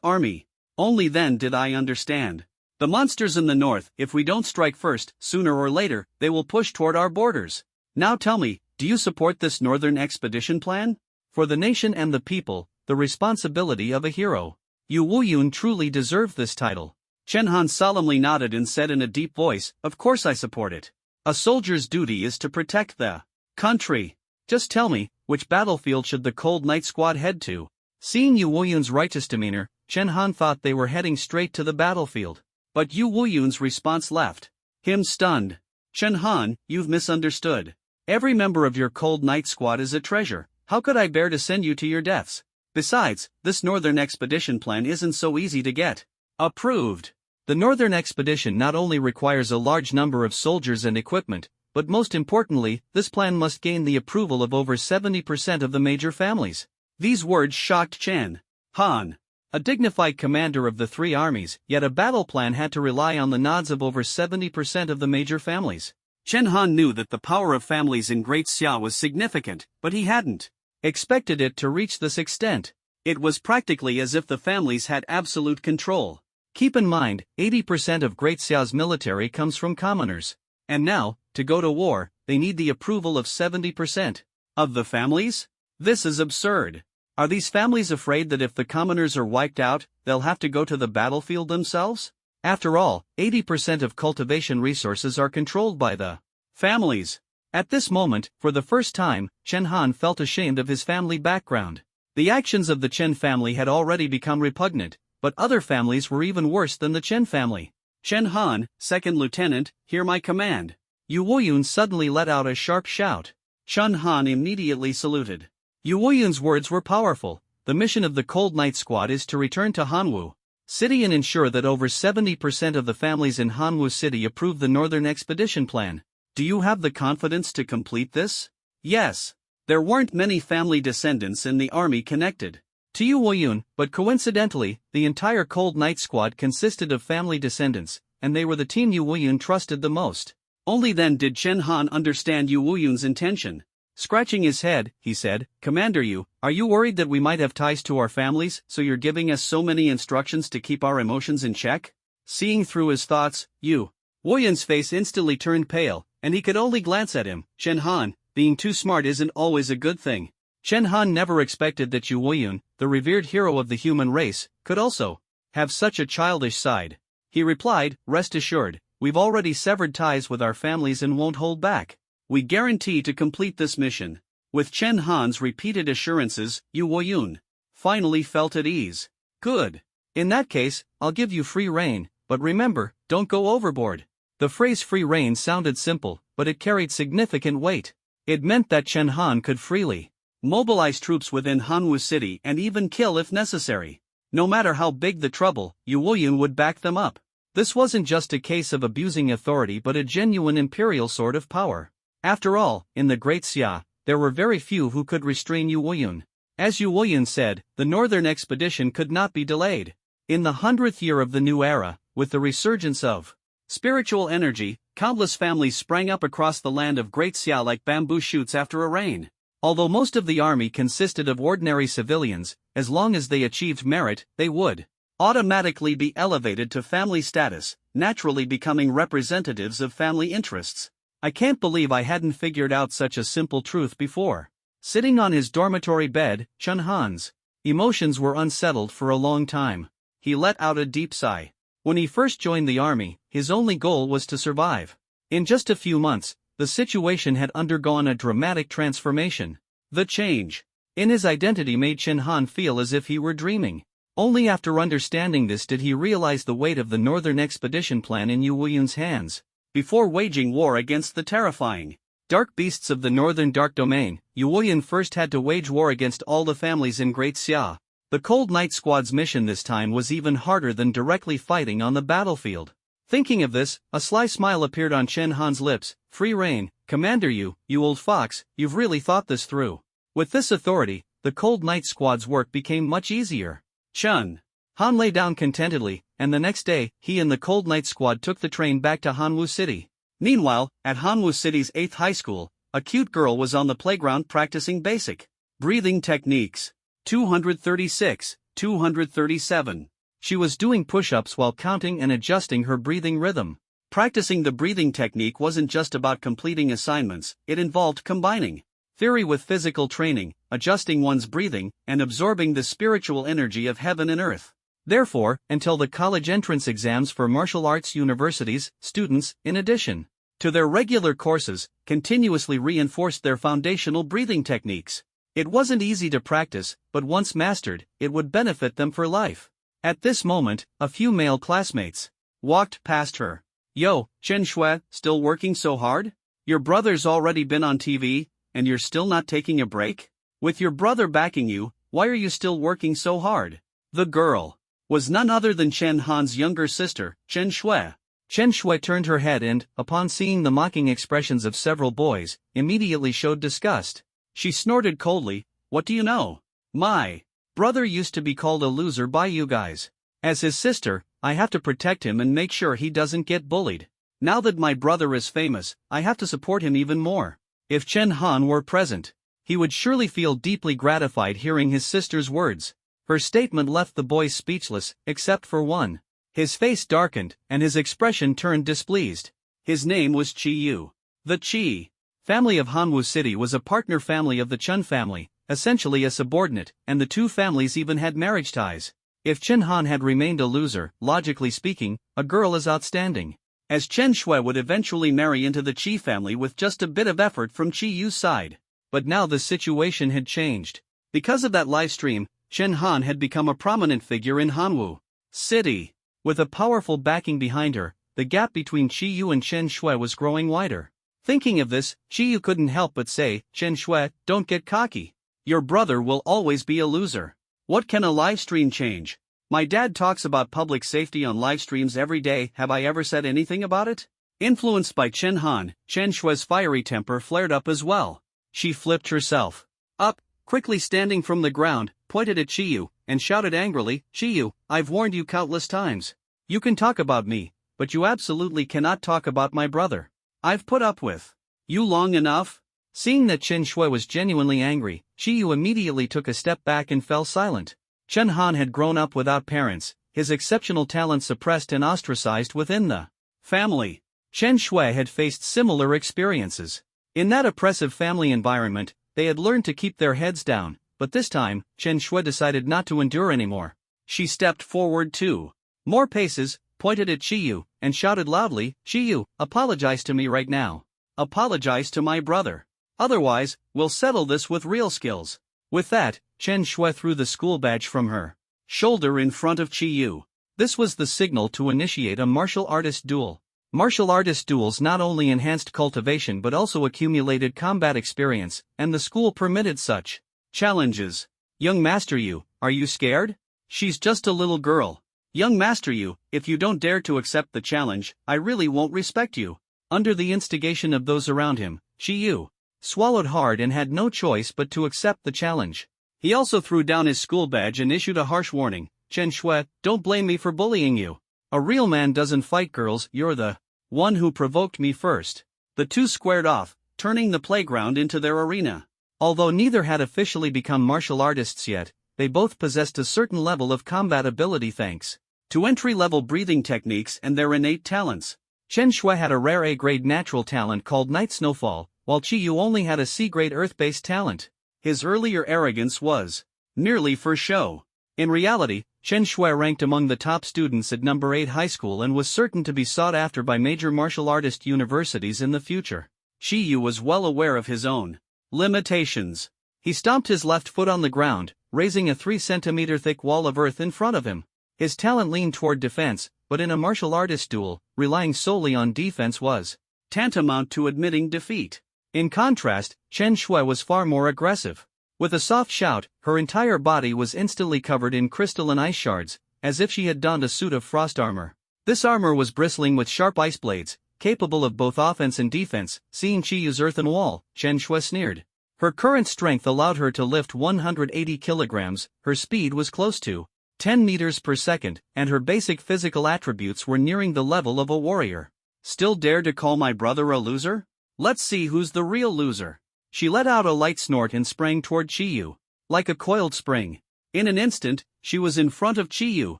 army. Only then did I understand. The monsters in the north, if we don't strike first, sooner or later, they will push toward our borders. Now tell me, do you support this Northern Expedition Plan? For the nation and the people, the responsibility of a hero. Yu Wuyun truly deserved this title." Chen Han solemnly nodded and said in a deep voice, "Of course I support it. A soldier's duty is to protect the country. Just tell me, which battlefield should the Cold Night Squad head to?" Seeing Yu Wuyun's righteous demeanor, Chen Han thought they were heading straight to the battlefield. But Yu Wuyun's response left him stunned. "Chen Han, you've misunderstood. Every member of your Cold Night Squad is a treasure. How could I bear to send you to your deaths? Besides, this Northern Expedition Plan isn't so easy to get approved. The Northern Expedition not only requires a large number of soldiers and equipment, but most importantly, this plan must gain the approval of over 70% of the major families." These words shocked Chen Han, a dignified commander of the 3 armies, yet a battle plan had to rely on the nods of over 70% of the major families. Chen Han knew that the power of families in Great Xia was significant, but he hadn't expected it to reach this extent. It was practically as if the families had absolute control. Keep in mind, 80% of Great Xia's military comes from commoners. And now, to go to war, they need the approval of 70% of the families? This is absurd. Are these families afraid that if the commoners are wiped out, they'll have to go to the battlefield themselves? After all, 80% of cultivation resources are controlled by the families. At this moment, for the first time, Chen Han felt ashamed of his family background. The actions of the Chen family had already become repugnant, but other families were even worse than the Chen family. Chen Han, second lieutenant, hear my command. Yu Woyun suddenly let out a sharp shout. Chen Han immediately saluted. Yu Woyun's words were powerful. The mission of the Cold Night Squad is to return to Hanwu City and ensure that over 70% of the families in Hanwu City approve the Northern Expedition Plan. Do you have the confidence to complete this? Yes. There weren't many family descendants in the army connected to Yu Woyun, but coincidentally, the entire Cold Night Squad consisted of family descendants, and they were the team Yu Woyun trusted the most. Only then did Chen Han understand Yu Woyun's intention. Scratching his head, he said, Commander Yu, are you worried that we might have ties to our families, so you're giving us so many instructions to keep our emotions in check? Seeing through his thoughts, Yu Woyun's face instantly turned pale, and he could only glance at him. Chen Han, being too smart isn't always a good thing. Chen Han never expected that Yu Woyun, the revered hero of the human race, could also have such a childish side. He replied, rest assured, we've already severed ties with our families and won't hold back. We guarantee to complete this mission. With Chen Han's repeated assurances, Yu Woyun finally felt at ease. Good. In that case, I'll give you free rein, but remember, don't go overboard. The phrase free rein sounded simple, but it carried significant weight. It meant that Chen Han could freely mobilize troops within Hanwu City and even kill if necessary. No matter how big the trouble, Yu Woyun would back them up. This wasn't just a case of abusing authority but a genuine imperial sort of power. After all, in the Great Xia, there were very few who could restrain Yu Woyun. As Yu Woyun said, the northern expedition could not be delayed. In the 100th year of the new era, with the resurgence of spiritual energy, countless families sprang up across the land of Great Xia like bamboo shoots after a rain. Although most of the army consisted of ordinary civilians, as long as they achieved merit, they would automatically be elevated to family status, naturally becoming representatives of family interests. I can't believe I hadn't figured out such a simple truth before. Sitting on his dormitory bed, Chen Han's emotions were unsettled for a long time. He let out a deep sigh. When he first joined the army, his only goal was to survive. In just a few months, the situation had undergone a dramatic transformation. The change in his identity made Chen Han feel as if he were dreaming. Only after understanding this did he realize the weight of the Northern Expedition Plan in Yu Woyun's hands. Before waging war against the terrifying dark beasts of the Northern Dark Domain, Yu Woyun first had to wage war against all the families in Great Xia. The Cold Night Squad's mission this time was even harder than directly fighting on the battlefield. Thinking of this, a sly smile appeared on Chen Han's lips. Free rein, Commander Yu, you old fox, you've really thought this through. With this authority, the Cold Night Squad's work became much easier. Chen Han lay down contentedly, and the next day, he and the Cold Night Squad took the train back to Hanwu City. Meanwhile, at Hanwu City's 8th high school, a cute girl was on the playground practicing basic breathing techniques. 236, 237. She was doing push-ups while counting and adjusting her breathing rhythm. Practicing the breathing technique wasn't just about completing assignments, it involved combining theory with physical training, adjusting one's breathing, and absorbing the spiritual energy of heaven and earth. Therefore, until the college entrance exams for martial arts universities, students, in addition to their regular courses, continuously reinforced their foundational breathing techniques. It wasn't easy to practice, but once mastered, it would benefit them for life. At this moment, a few male classmates walked past her. Yo, Chen Shui, still working so hard? Your brother's already been on TV, and you're still not taking a break? With your brother backing you, why are you still working so hard? The girl was none other than Chen Han's younger sister, Chen Shui. Chen Shui turned her head and, upon seeing the mocking expressions of several boys, immediately showed disgust. She snorted coldly, what do you know? My brother used to be called a loser by you guys. As his sister, I have to protect him and make sure he doesn't get bullied. Now that my brother is famous, I have to support him even more. If Chen Han were present, he would surely feel deeply gratified hearing his sister's words. Her statement left the boys speechless, except for one. His face darkened, and his expression turned displeased. His name was Qi Yu. The Qi family of Hanwu City was a partner family of the Chen family, essentially a subordinate, and the two families even had marriage ties. If Chen Han had remained a loser, logically speaking, a girl is outstanding. As Chen Shui would eventually marry into the Qi family with just a bit of effort from Qi Yu's side. But now the situation had changed. Because of that live stream, Chen Han had become a prominent figure in Hanwu City. With a powerful backing behind her, the gap between Qi Yu and Chen Shui was growing wider. Thinking of this, Qi Yu couldn't help but say, "Chen Shui, don't get cocky. Your brother will always be a loser. What can a live stream change? My dad talks about public safety on live streams every day, have I ever said anything about it?" Influenced by Chen Han, Chen Shui's fiery temper flared up as well. She flipped herself up, quickly standing from the ground, pointed at Qi Yu, and shouted angrily, "Qi Yu, I've warned you countless times. You can talk about me, but you absolutely cannot talk about my brother. I've put up with you long enough." Seeing that Chen Shui was genuinely angry, Qi Yu immediately took a step back and fell silent. Chen Han had grown up without parents, his exceptional talent suppressed and ostracized within the family. Chen Shui had faced similar experiences. In that oppressive family environment, they had learned to keep their heads down, but this time, Chen Shui decided not to endure anymore. She stepped forward 2 more paces, pointed at Qi Yu, and shouted loudly, "Qi Yu, apologize to me right now. Apologize to my brother. Otherwise, we'll settle this with real skills." With that, Chen Shui threw the school badge from her shoulder in front of Qi Yu. This was the signal to initiate a martial artist duel. Martial artist duels not only enhanced cultivation but also accumulated combat experience, and the school permitted such challenges. "Young Master Yu, are you scared? She's just a little girl. Young Master Yu, if you don't dare to accept the challenge, I really won't respect you." Under the instigation of those around him, Qi Yu swallowed hard and had no choice but to accept the challenge. He also threw down his school badge and issued a harsh warning, "Chen Shui, don't blame me for bullying you. A real man doesn't fight girls, you're the one who provoked me first." The two squared off, turning the playground into their arena. Although neither had officially become martial artists yet, they both possessed a certain level of combat ability thanks to entry-level breathing techniques and their innate talents. Chen Shui had a rare A-grade natural talent called Night Snowfall, while Qi Yu only had a C-grade earth-based talent. His earlier arrogance was merely for show. In reality, Chen Shui ranked among the top students at No. 8 high school and was certain to be sought after by major martial artist universities in the future. Qi Yu was well aware of his own limitations. He stomped his left foot on the ground, raising a 3-centimeter thick wall of earth in front of him. His talent leaned toward defense, but in a martial artist duel, relying solely on defense was tantamount to admitting defeat. In contrast, Chen Shui was far more aggressive. With a soft shout, her entire body was instantly covered in crystalline ice shards, as if she had donned a suit of frost armor. This armor was bristling with sharp ice blades, capable of both offense and defense. Seeing Qi Yu's earthen wall, Chen Shui sneered. Her current strength allowed her to lift 180 kilograms, her speed was close to 10 meters per second, and her basic physical attributes were nearing the level of a warrior. "Still dare to call my brother a loser? Let's see who's the real loser." She let out a light snort and sprang toward Qi Yu. Like a coiled spring. In an instant, she was in front of Qi Yu,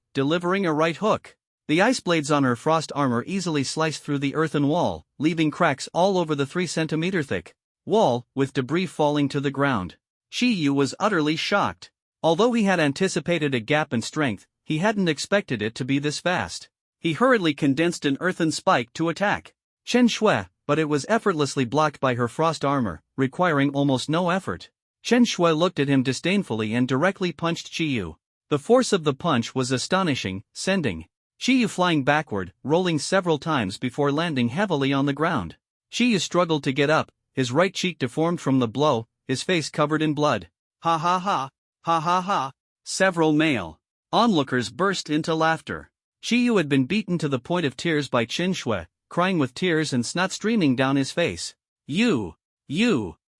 delivering a right hook. The ice blades on her frost armor easily sliced through the earthen wall, leaving cracks all over the 3-centimeter thick wall, with debris falling to the ground. Qi Yu was utterly shocked. Although he had anticipated a gap in strength, he hadn't expected it to be this fast. He hurriedly condensed an earthen spike to attack Chen Shui, but it was effortlessly blocked by her frost armor, requiring almost no effort. Chen Shui looked at him disdainfully and directly punched Qi Yu. The force of the punch was astonishing, sending Qi Yu flying backward, rolling several times before landing heavily on the ground. Qi Yu struggled to get up, his right cheek deformed from the blow, his face covered in blood. "Ha ha ha, ha ha ha." Several male onlookers burst into laughter. Qi Yu had been beaten to the point of tears by Chen Shui, crying with tears and snot streaming down his face. You,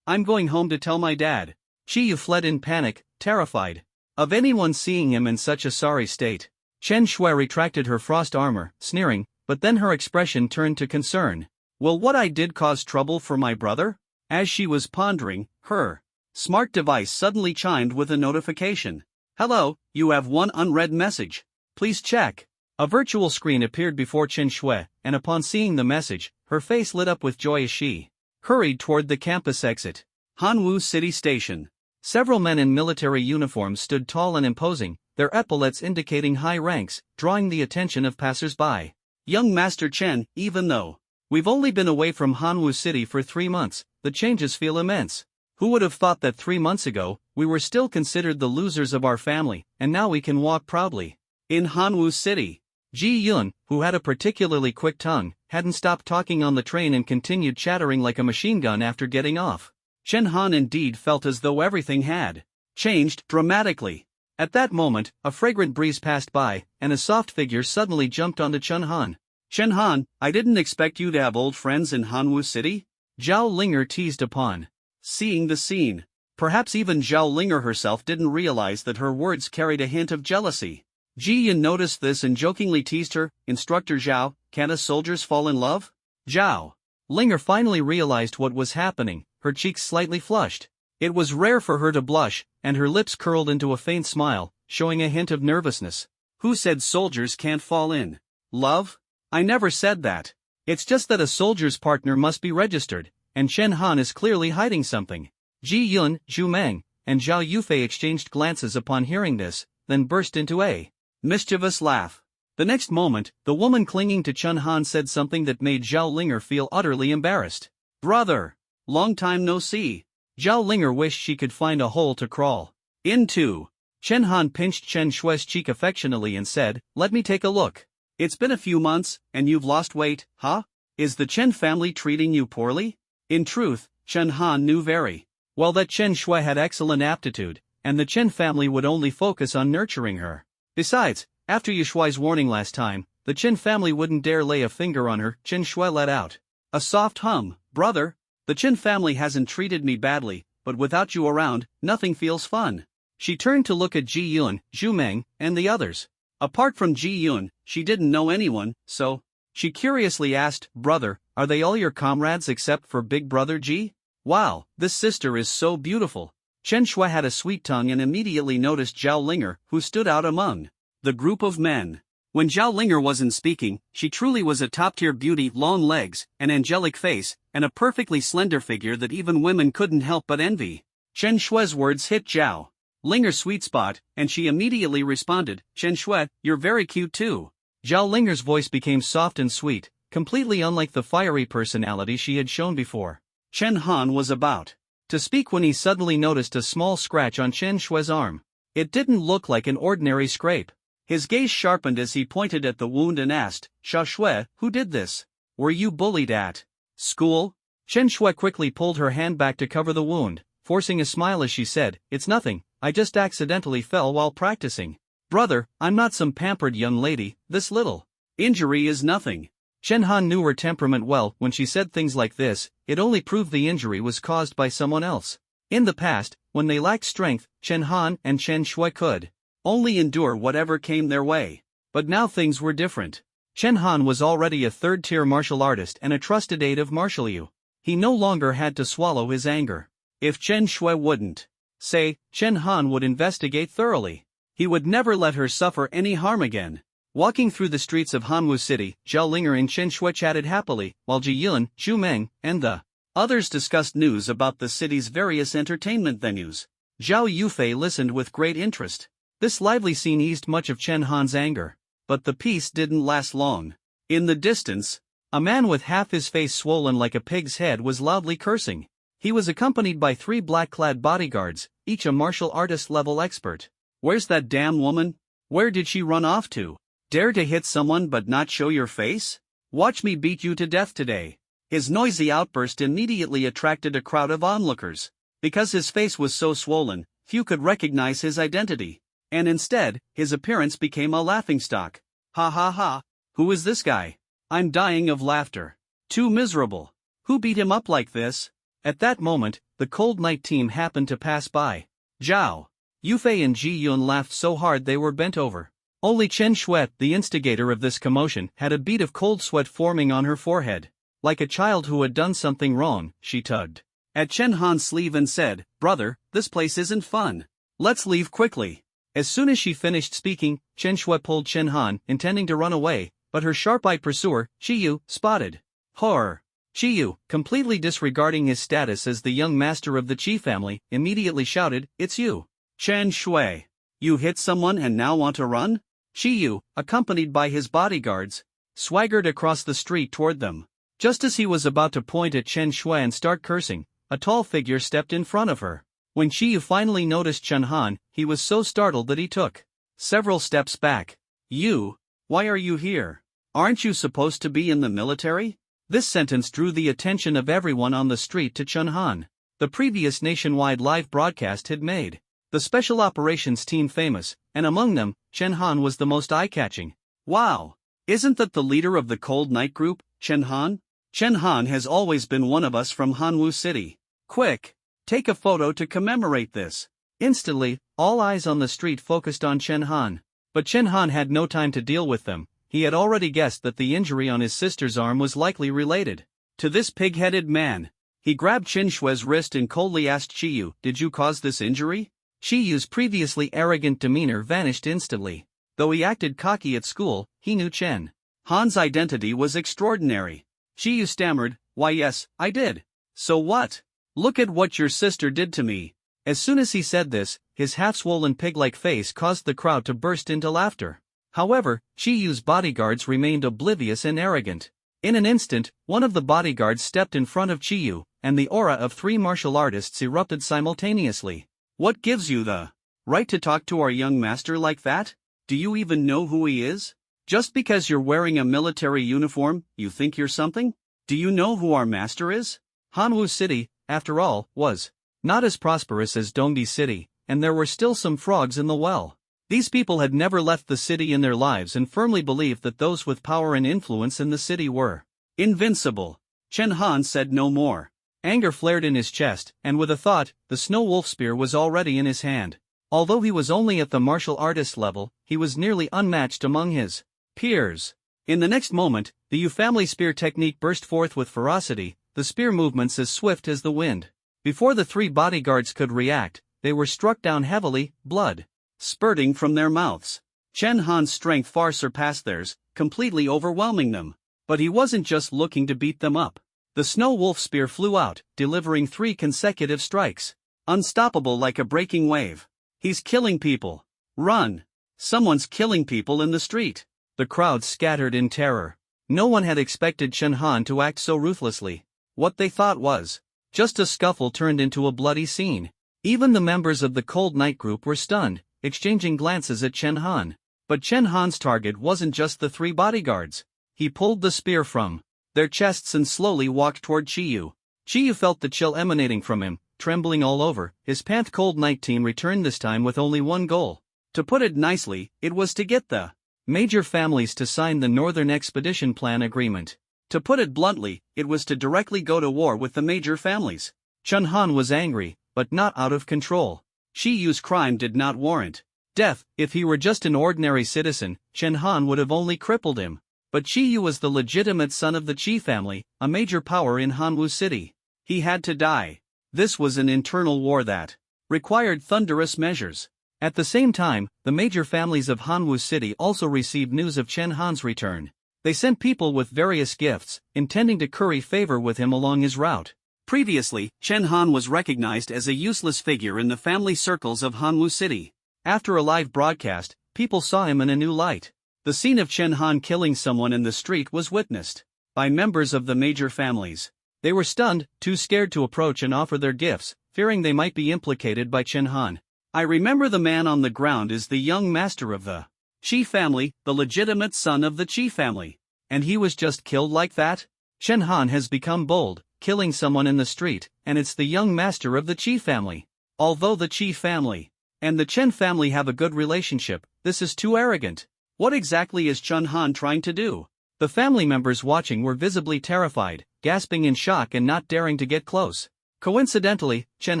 I'm going home to tell my dad." Qi Yu fled in panic, terrified of anyone seeing him in such a sorry state. Chen Shui retracted her frost armor, sneering, but then her expression turned to concern. "Will what I did cause trouble for my brother?" As she was pondering, her smart device suddenly chimed with a notification. "Hello, you have one unread message. Please check." A virtual screen appeared before Chen Shui, and upon seeing the message, her face lit up with joy as she hurried toward the campus exit. Hanwu City Station. Several men in military uniforms stood tall and imposing, their their epaulets indicating high ranks, drawing the attention of passers-by. Young Master Chen, even though we've only been away from Hanwu City for 3 months, the changes feel immense. Who would have thought that 3 months ago, we were still considered the losers of our family, and now we can walk proudly in Hanwu City? Ji Yun, who had a particularly quick tongue, hadn't stopped talking on the train and continued chattering like a machine gun after getting off. Chen Han indeed felt as though everything had changed dramatically. At that moment, a fragrant breeze passed by, and a soft figure suddenly jumped onto Chen Han. Chen Han, I didn't expect you to have old friends in Hanwu City? Zhao Linger teased upon seeing the scene. Perhaps even Zhao Linger herself didn't realize that her words carried a hint of jealousy. Ji Yun noticed this and jokingly teased her, Instructor Zhao, can't us soldiers fall in love? Zhao Linger finally realized what was happening, her cheeks slightly flushed. It was rare for her to blush, and her lips curled into a faint smile, showing a hint of nervousness. Who said soldiers can't fall in love? I never said that. It's just that a soldier's partner must be registered, and Chen Han is clearly hiding something. Ji Yun, Zhu Meng, and Zhao Yufei exchanged glances upon hearing this, then burst into a mischievous laugh. The next moment, the woman clinging to Chen Han said something that made Zhao Linger feel utterly embarrassed. Brother! Long time no see. Zhao Linger wished she could find a hole to crawl into. Chen Han pinched Chen Shui's cheek affectionately and said, let me take a look. It's been a few months, and you've lost weight, huh? Is the Chen family treating you poorly? In truth, Chen Han knew very well that Chen Shui had excellent aptitude, and the Chen family would only focus on nurturing her. Besides, after Yushui's warning last time, the Chen family wouldn't dare lay a finger on her. Chen Shui let out a soft hum. Brother, the Chen family hasn't treated me badly, but without you around, nothing feels fun. She turned to look at Ji Yun, Zhu Meng, and the others. Apart from Ji Yun, she didn't know anyone, so she curiously asked, brother, are they all your comrades except for big brother Ji? Wow, this sister is so beautiful. Chen Shui had a sweet tongue and immediately noticed Zhao Linger, who stood out among the group of men. When Zhao Linger wasn't speaking, she truly was a top-tier beauty, long legs, an angelic face, and a perfectly slender figure that even women couldn't help but envy. Chen Shui's words hit Zhao Linger's sweet spot, and she immediately responded, Chen Shui, you're very cute too. Zhao Linger's voice became soft and sweet, completely unlike the fiery personality she had shown before. Chen Han was about to speak when he suddenly noticed a small scratch on Chen Shui's arm. It didn't look like an ordinary scrape. His gaze sharpened as he pointed at the wound and asked, Sha Shui, who did this? Were you bullied at school? Chen Shui quickly pulled her hand back to cover the wound, forcing a smile as she said, it's nothing, I just accidentally fell while practicing. Brother, I'm not some pampered young lady, this little injury is nothing. Chen Han knew her temperament well. When she said things like this, it only proved the injury was caused by someone else. In the past, when they lacked strength, Chen Han and Chen Shui could only endure whatever came their way. But now things were different. Chen Han was already a third-tier martial artist and a trusted aide of Marshal Yu. He no longer had to swallow his anger. If Chen Shui wouldn't say, Chen Han would investigate thoroughly. He would never let her suffer any harm again. Walking through the streets of Hanwu City, Zhao Linger and Chen Shui chatted happily, while Ji Yun, Zhu Meng, and the others discussed news about the city's various entertainment venues. Zhao Yufei listened with great interest. This lively scene eased much of Chen Han's anger. But the peace didn't last long. In the distance, a man with half his face swollen like a pig's head was loudly cursing. He was accompanied by 3 black-clad bodyguards, each a martial artist-level expert. Where's that damn woman? Where did she run off to? Dare to hit someone but not show your face? Watch me beat you to death today. His noisy outburst immediately attracted a crowd of onlookers. Because his face was so swollen, few could recognize his identity. And instead, his appearance became a laughingstock. Ha ha ha, who is this guy? I'm dying of laughter. Too miserable. Who beat him up like this? At that moment, the cold night team happened to pass by. Zhao Yufei and Ji Yun laughed so hard they were bent over. Only Chen Shui, the instigator of this commotion, had a bead of cold sweat forming on her forehead. Like a child who had done something wrong, she tugged at Chen Han's sleeve and said, Brother, this place isn't fun. Let's leave quickly. As soon as she finished speaking, Chen Shui pulled Chen Han, intending to run away, but her sharp-eyed pursuer, Qiyu, spotted her. Qiyu, completely disregarding his status as the young master of the Qi family, immediately shouted, It's you. Chen Shui. You hit someone and now want to run? Qiyu, accompanied by his bodyguards, swaggered across the street toward them. Just as he was about to point at Chen Shui and start cursing, a tall figure stepped in front of her. When Qiyu finally noticed Chen Han, he was so startled that he took several steps back. You? Why are you here? Aren't you supposed to be in the military? This sentence drew the attention of everyone on the street to Chen Han. The previous nationwide live broadcast had made the special operations team famous, and among them, Chen Han was the most eye-catching. Wow! Isn't that the leader of the Cold Night group, Chen Han? Chen Han has always been one of us from Hanwu City. Quick! Take a photo to commemorate this. Instantly, all eyes on the street focused on Chen Han. But Chen Han had no time to deal with them. He had already guessed that the injury on his sister's arm was likely related to this pig-headed man. He grabbed Chen Shui's wrist and coldly asked Qiyu, "Did you cause this injury?" Qiyu's previously arrogant demeanor vanished instantly. Though he acted cocky at school, he knew Chen Han's identity was extraordinary. Qiyu stammered, "Why yes, I did. So what? Look at what your sister did to me." As soon as he said this, his half-swollen pig-like face caused the crowd to burst into laughter. However, Qiyu's bodyguards remained oblivious and arrogant. In an instant, one of the bodyguards stepped in front of Qiyu, and the aura of 3 martial artists erupted simultaneously. "What gives you the right to talk to our young master like that? Do you even know who he is? Just because you're wearing a military uniform, you think you're something? Do you know who our master is?" Hanwu City, after all, was not as prosperous as Dongdi City, and there were still some frogs in the well. These people had never left the city in their lives and firmly believed that those with power and influence in the city were invincible. Chen Han said no more. Anger flared in his chest, and with a thought, the snow wolf spear was already in his hand. Although he was only at the martial artist level, he was nearly unmatched among his peers. In the next moment, the Yu family spear technique burst forth with ferocity, the spear movements as swift as the wind. Before the 3 bodyguards could react, they were struck down heavily, blood spurting from their mouths. Chen Han's strength far surpassed theirs, completely overwhelming them. But he wasn't just looking to beat them up. The snow wolf spear flew out, delivering 3 consecutive strikes. Unstoppable like a breaking wave. He's killing people. Run! Someone's killing people in the street. The crowd scattered in terror. No one had expected Chen Han to act so ruthlessly. What they thought was just a scuffle turned into a bloody scene. Even the members of the Cold Night group were stunned, exchanging glances at Chen Han. But Chen Han's target wasn't just the 3 bodyguards. He pulled the spear from their chests and slowly walked toward Qiyu. Qiyu felt the chill emanating from him, trembling all over. His Panth Cold Night team returned this time with only one goal. To put it nicely, it was to get the major families to sign the Northern Expedition Plan Agreement. To put it bluntly, it was to directly go to war with the major families. Chen Han was angry, but not out of control. Qiyu's crime did not warrant death. If he were just an ordinary citizen, Chen Han would have only crippled him. But Qiyu was the legitimate son of the Qi family, a major power in Hanwu City. He had to die. This was an internal war that required thunderous measures. At the same time, the major families of Hanwu City also received news of Chen Han's return. They sent people with various gifts, intending to curry favor with him along his route. Previously, Chen Han was recognized as a useless figure in the family circles of Hanwu City. After a live broadcast, people saw him in a new light. The scene of Chen Han killing someone in the street was witnessed by members of the major families. They were stunned, too scared to approach and offer their gifts, fearing they might be implicated by Chen Han. I remember the man on the ground is the young master of the Qi family, the legitimate son of the Qi family. And he was just killed like that? Chen Han has become bold, killing someone in the street, and it's the young master of the Qi family. Although the Qi family and the Chen family have a good relationship, this is too arrogant. What exactly is Chen Han trying to do? The family members watching were visibly terrified, gasping in shock and not daring to get close. Coincidentally, Chen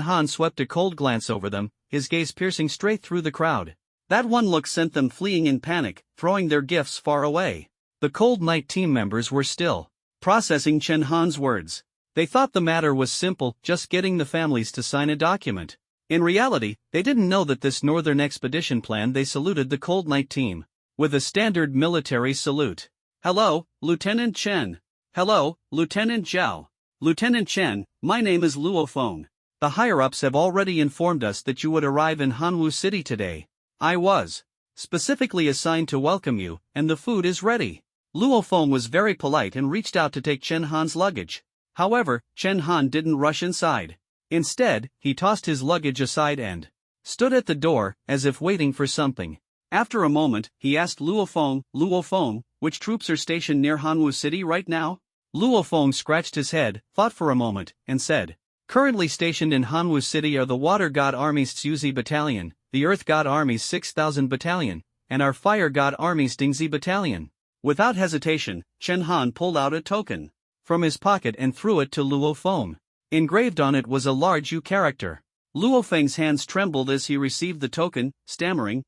Han swept a cold glance over them, his gaze piercing straight through the crowd. That one look sent them fleeing in panic, throwing their gifts far away. The Cold Night team members were still processing Chen Han's words. They thought the matter was simple, just getting the families to sign a document. In reality, they didn't know that this Northern Expedition Plan. They saluted the Cold Night team with a standard military salute. Hello, Lieutenant Chen. Hello, Lieutenant Zhao. Lieutenant Chen, my name is Luo Feng. The higher-ups have already informed us that you would arrive in Hanwu City today. I was specifically assigned to welcome you, and the food is ready. Luo Feng was very polite and reached out to take Chen Han's luggage. However, Chen Han didn't rush inside. Instead, he tossed his luggage aside and stood at the door, as if waiting for something. After a moment, he asked Luo Feng, which troops are stationed near Hanwu City right now? Luo Feng scratched his head, thought for a moment, and said, currently stationed in Hanwu City are the Water God Army's Tsuzi Battalion, the Earth God Army's 6,000 Battalion, and our Fire God Army's Dingzi Battalion. Without hesitation, Chen Han pulled out a token from his pocket and threw it to Luo Feng. Engraved on it was a large U character. Luo Feng's hands trembled as he received the token, stammering,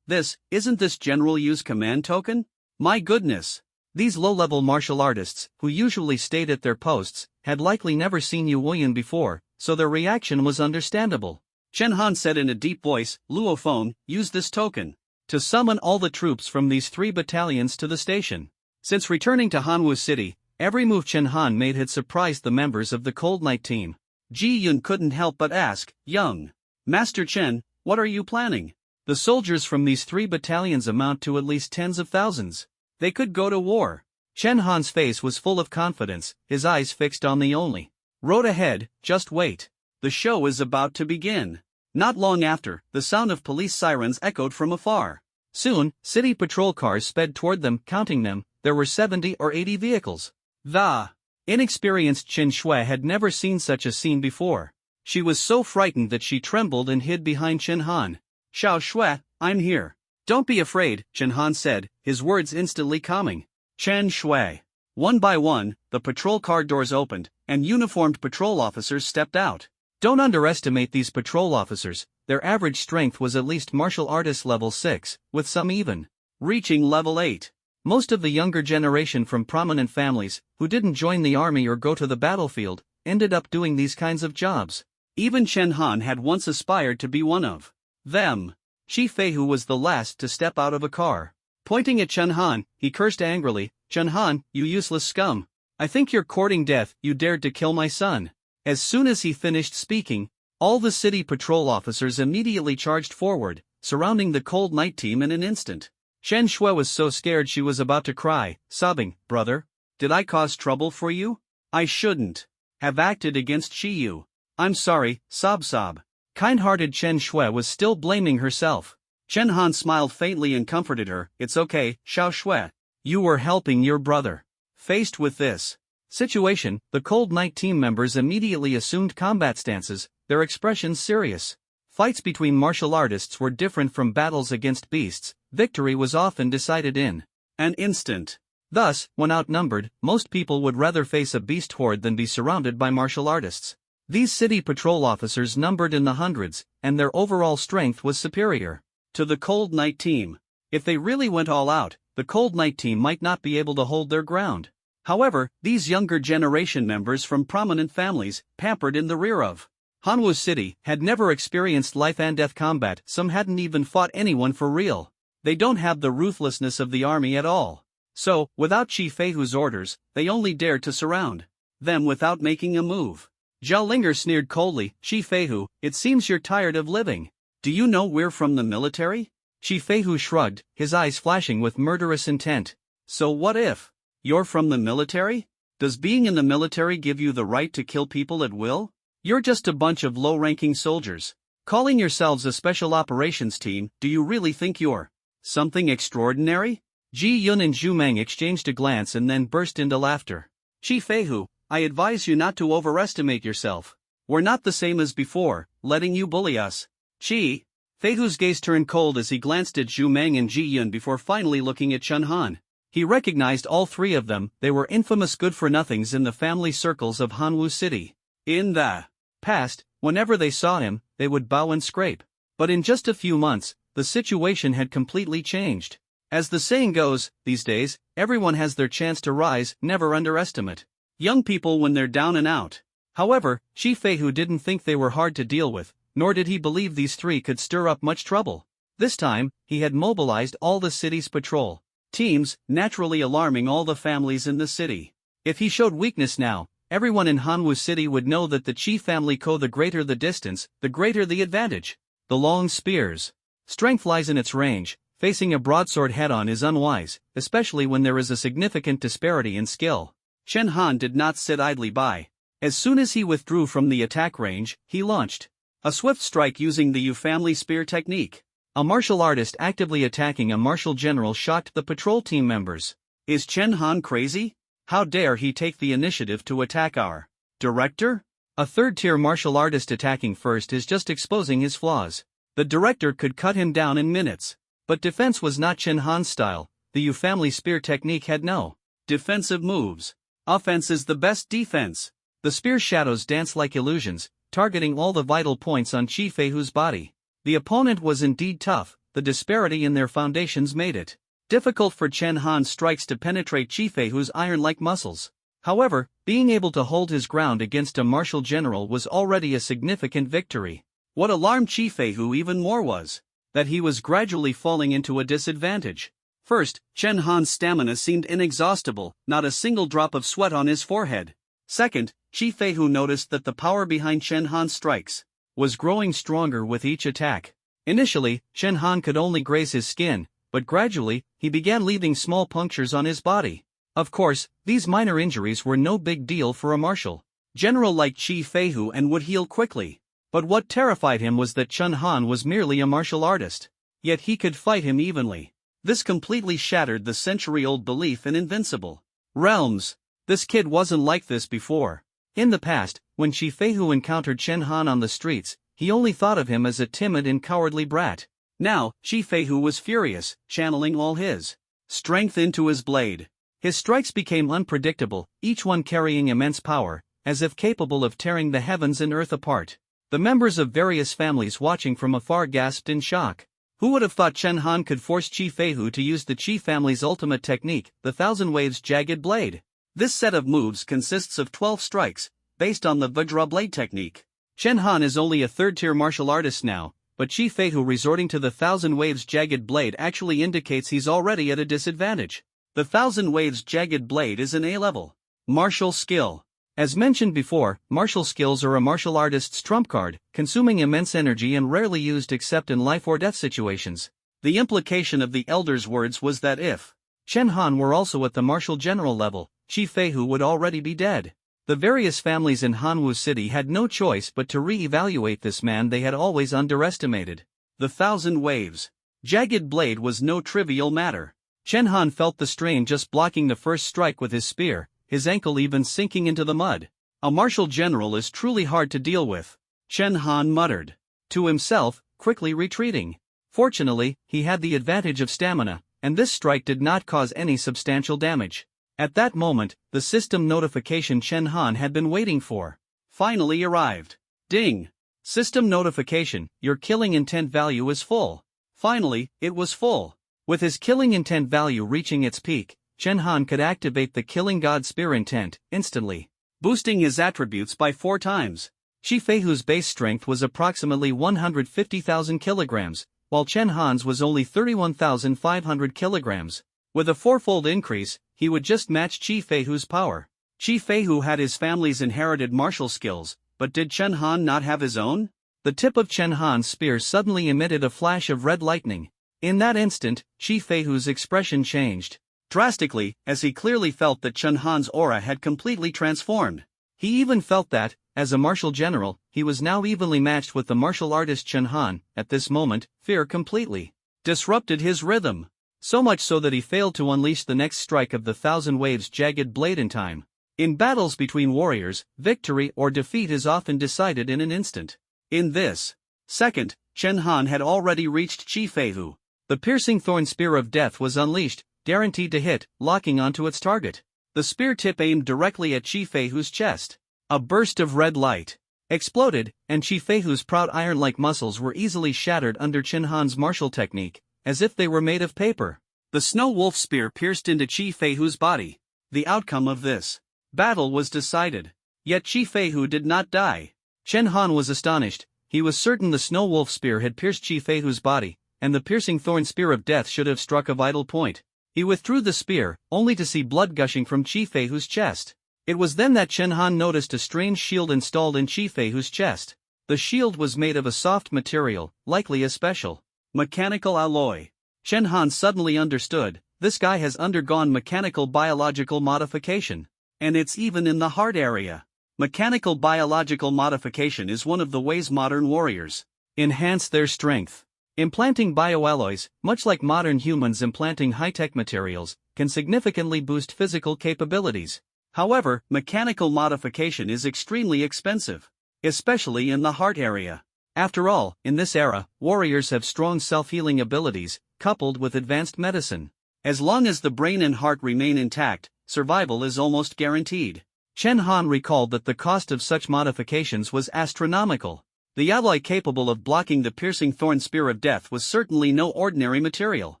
isn't this General Yu's command token? My goodness! These low-level martial artists, who usually stayed at their posts, had likely never seen Yu Wuyan before, so their reaction was understandable. Chen Han said in a deep voice, Luo Feng, use this token to summon all the troops from these 3 battalions to the station. Since returning to Hanwu City, every move Chen Han made had surprised the members of the Cold Night team. Ji Yun couldn't help but ask, young Master Chen, what are you planning? The soldiers from these 3 battalions amount to at least tens of thousands. They could go to war. Chen Han's face was full of confidence, his eyes fixed on the only road ahead. Just wait. The show is about to begin. Not long after, the sound of police sirens echoed from afar. Soon, city patrol cars sped toward them. Counting them, there were 70 or 80 vehicles. The inexperienced Qin Shui had never seen such a scene before. She was so frightened that she trembled and hid behind Chen Han. Xiao Shui, I'm here. Don't be afraid, Chen Han said, his words instantly calming Chen Shui. One by one, the patrol car doors opened, and uniformed patrol officers stepped out. Don't underestimate these patrol officers, their average strength was at least martial artist level 6, with some even reaching level 8. Most of the younger generation from prominent families, who didn't join the army or go to the battlefield, ended up doing these kinds of jobs. Even Chen Han had once aspired to be one of them. Shi Feihu was the last to step out of a car. Pointing at Chen Han, he cursed angrily, Chen Han, you useless scum. I think you're courting death, you dared to kill my son. As soon as he finished speaking, all the city patrol officers immediately charged forward, surrounding the Cold Night team in an instant. Chen Shui was so scared she was about to cry, sobbing, brother, did I cause trouble for you? I shouldn't have acted against Shiyu. I'm sorry, sob. Kind-hearted Chen Shui was still blaming herself. Chen Han smiled faintly and comforted her, it's okay, Xiao Shui. You were helping your brother. Faced with this situation, the Cold Night team members immediately assumed combat stances, their expressions serious. Fights between martial artists were different from battles against beasts, victory was often decided in an instant. Thus, when outnumbered, most people would rather face a beast horde than be surrounded by martial artists. These city patrol officers numbered in the hundreds, and their overall strength was superior to the Cold Night team. If they really went all out, the Cold Night team might not be able to hold their ground. However, these younger generation members from prominent families, pampered in the rear of Hanwu City, had never experienced life-and-death combat. Some hadn't even fought anyone for real. They don't have the ruthlessness of the army at all. So, without Shi Feihu's orders, they only dared to surround them without making a move. Zhao Linger sneered coldly, Shi Feihu, it seems you're tired of living. Do you know we're from the military? Shi Feihu shrugged, his eyes flashing with murderous intent. So what if you're from the military? Does being in the military give you the right to kill people at will? You're just a bunch of low-ranking soldiers. Calling yourselves a special operations team, do you really think you're something extraordinary? Ji Yun and Zhu Meng exchanged a glance and then burst into laughter. Shi Feihu, I advise you not to overestimate yourself. We're not the same as before, letting you bully us. Shi Feihu's gaze turned cold as he glanced at Zhu Meng and Ji Yun before finally looking at Chen Han. He recognized all 3 of them, they were infamous good-for-nothings in the family circles of Hanwu City. In the past, whenever they saw him, they would bow and scrape. But in just a few months, the situation had completely changed. As the saying goes, these days, everyone has their chance to rise, never underestimate young people when they're down and out. However, Shi Feihu didn't think they were hard to deal with, nor did he believe these 3 could stir up much trouble. This time, he had mobilized all the city's patrol teams, naturally alarming all the families in the city. If he showed weakness now, everyone in Hanwu City would know that the Qi family the greater the distance, the greater the advantage. The long spears Strength lies in its range. Facing a broadsword head-on is unwise, especially when there is a significant disparity in skill. Chen Han did not sit idly by. As soon as he withdrew from the attack range, he launched a swift strike using the Yu family spear technique. A martial artist actively attacking a martial general shocked the patrol team members. Is Chen Han crazy? How dare he take the initiative to attack our director? A third-tier martial artist attacking first is just exposing his flaws. The director could cut him down in minutes. But defense was not Chen Han's style. The Yu family spear technique had no defensive moves. Offense is the best defense. The spear shadows dance like illusions, targeting all the vital points on Qi Feihu's body. The opponent was indeed tough. The disparity in their foundations made it difficult for Chen Han's strikes to penetrate Qi Feihu's iron-like muscles. However, being able to hold his ground against a martial general was already a significant victory. What alarmed Qi Feihu even more was that he was gradually falling into a disadvantage. First, Chen Han's stamina seemed inexhaustible, not a single drop of sweat on his forehead. Second, Qi Feihu noticed that the power behind Chen Han's strikes was growing stronger with each attack. Initially, Chen Han could only graze his skin, but gradually, he began leaving small punctures on his body. Of course, these minor injuries were no big deal for a martial general like Qi Feihu and would heal quickly. But what terrified him was that Chen Han was merely a martial artist. Yet he could fight him evenly. This completely shattered the century-old belief in invincible realms. This kid wasn't like this before. In the past, when Qi Feihu encountered Chen Han on the streets, he only thought of him as a timid and cowardly brat. Now, Qi Feihu was furious, channeling all his strength into his blade. His strikes became unpredictable, each one carrying immense power, as if capable of tearing the heavens and earth apart. The members of various families watching from afar gasped in shock. Who would have thought Chen Han could force Qi Feihu to use the Qi family's ultimate technique, the Thousand Waves Jagged Blade? This set of moves consists of 12 strikes, based on the Vajra Blade technique. Chen Han is only a third-tier martial artist now, but Qi Feihu resorting to the Thousand Waves Jagged Blade actually indicates he's already at a disadvantage. The Thousand Waves Jagged Blade is an A-level martial skill. As mentioned before, martial skills are a martial artist's trump card, consuming immense energy and rarely used except in life or death situations. The implication of the elder's words was that if Chen Han were also at the martial general level, Qi Feihu would already be dead. The various families in Hanwu City had no choice but to re-evaluate this man they had always underestimated. The Thousand Waves Jagged Blade was no trivial matter. Chen Han felt the strain just blocking the first strike with his spear, his ankle even sinking into the mud. A martial general is truly hard to deal with, Chen Han muttered to himself, quickly retreating. Fortunately, he had the advantage of stamina, and this strike did not cause any substantial damage. At that moment, the system notification Chen Han had been waiting for finally arrived. Ding! System notification, your killing intent value is full. Finally, it was full. With his killing intent value reaching its peak, Chen Han could activate the Killing God Spear intent instantly, boosting his attributes by 4 times. Qi Feihu's base strength was approximately 150,000 kilograms, while Chen Han's was only 31,500 kilograms. With a 4-fold increase, he would just match Qi Feihu's power. Qi Feihu had his family's inherited martial skills, but did Chen Han not have his own? The tip of Chen Han's spear suddenly emitted a flash of red lightning. In that instant, Qi Feihu's expression changed drastically, as he clearly felt that Chen Han's aura had completely transformed. He even felt that, as a martial general, he was now evenly matched with the martial artist Chen Han. At this moment, fear completely disrupted his rhythm. So much so that he failed to unleash the next strike of the Thousand Waves Jagged Blade in time. In battles between warriors, victory or defeat is often decided in an instant. In this second, Chen Han had already reached Qi Feihu. The piercing thorn spear of death was unleashed, guaranteed to hit, locking onto its target. The spear tip aimed directly at Qi Feihu's chest. A burst of red light exploded, and Qi Feihu's proud iron-like muscles were easily shattered under Chen Han's martial technique, as if they were made of paper. The snow wolf spear pierced into Qi Feihu's body. The outcome of this battle was decided. Yet Qi Feihu did not die. Chen Han was astonished. He was certain the snow wolf spear had pierced Qi Feihu's body, and the piercing thorn spear of death should have struck a vital point. He withdrew the spear, only to see blood gushing from Qi Feihu's chest. It was then that Chen Han noticed a strange shield installed in Qi Feihu's chest. The shield was made of a soft material, likely a special Mechanical alloy. Chen Han suddenly understood, this guy has undergone mechanical biological modification. And it's even in the heart area. Mechanical biological modification is one of the ways modern warriors enhance their strength. Implanting bioalloys, much like modern humans implanting high-tech materials, can significantly boost physical capabilities. However, mechanical modification is extremely expensive, especially in the heart area. After all, in this era, warriors have strong self-healing abilities, coupled with advanced medicine. As long as the brain and heart remain intact, survival is almost guaranteed. Chen Han recalled that the cost of such modifications was astronomical. The alloy capable of blocking the piercing thorn spear of death was certainly no ordinary material.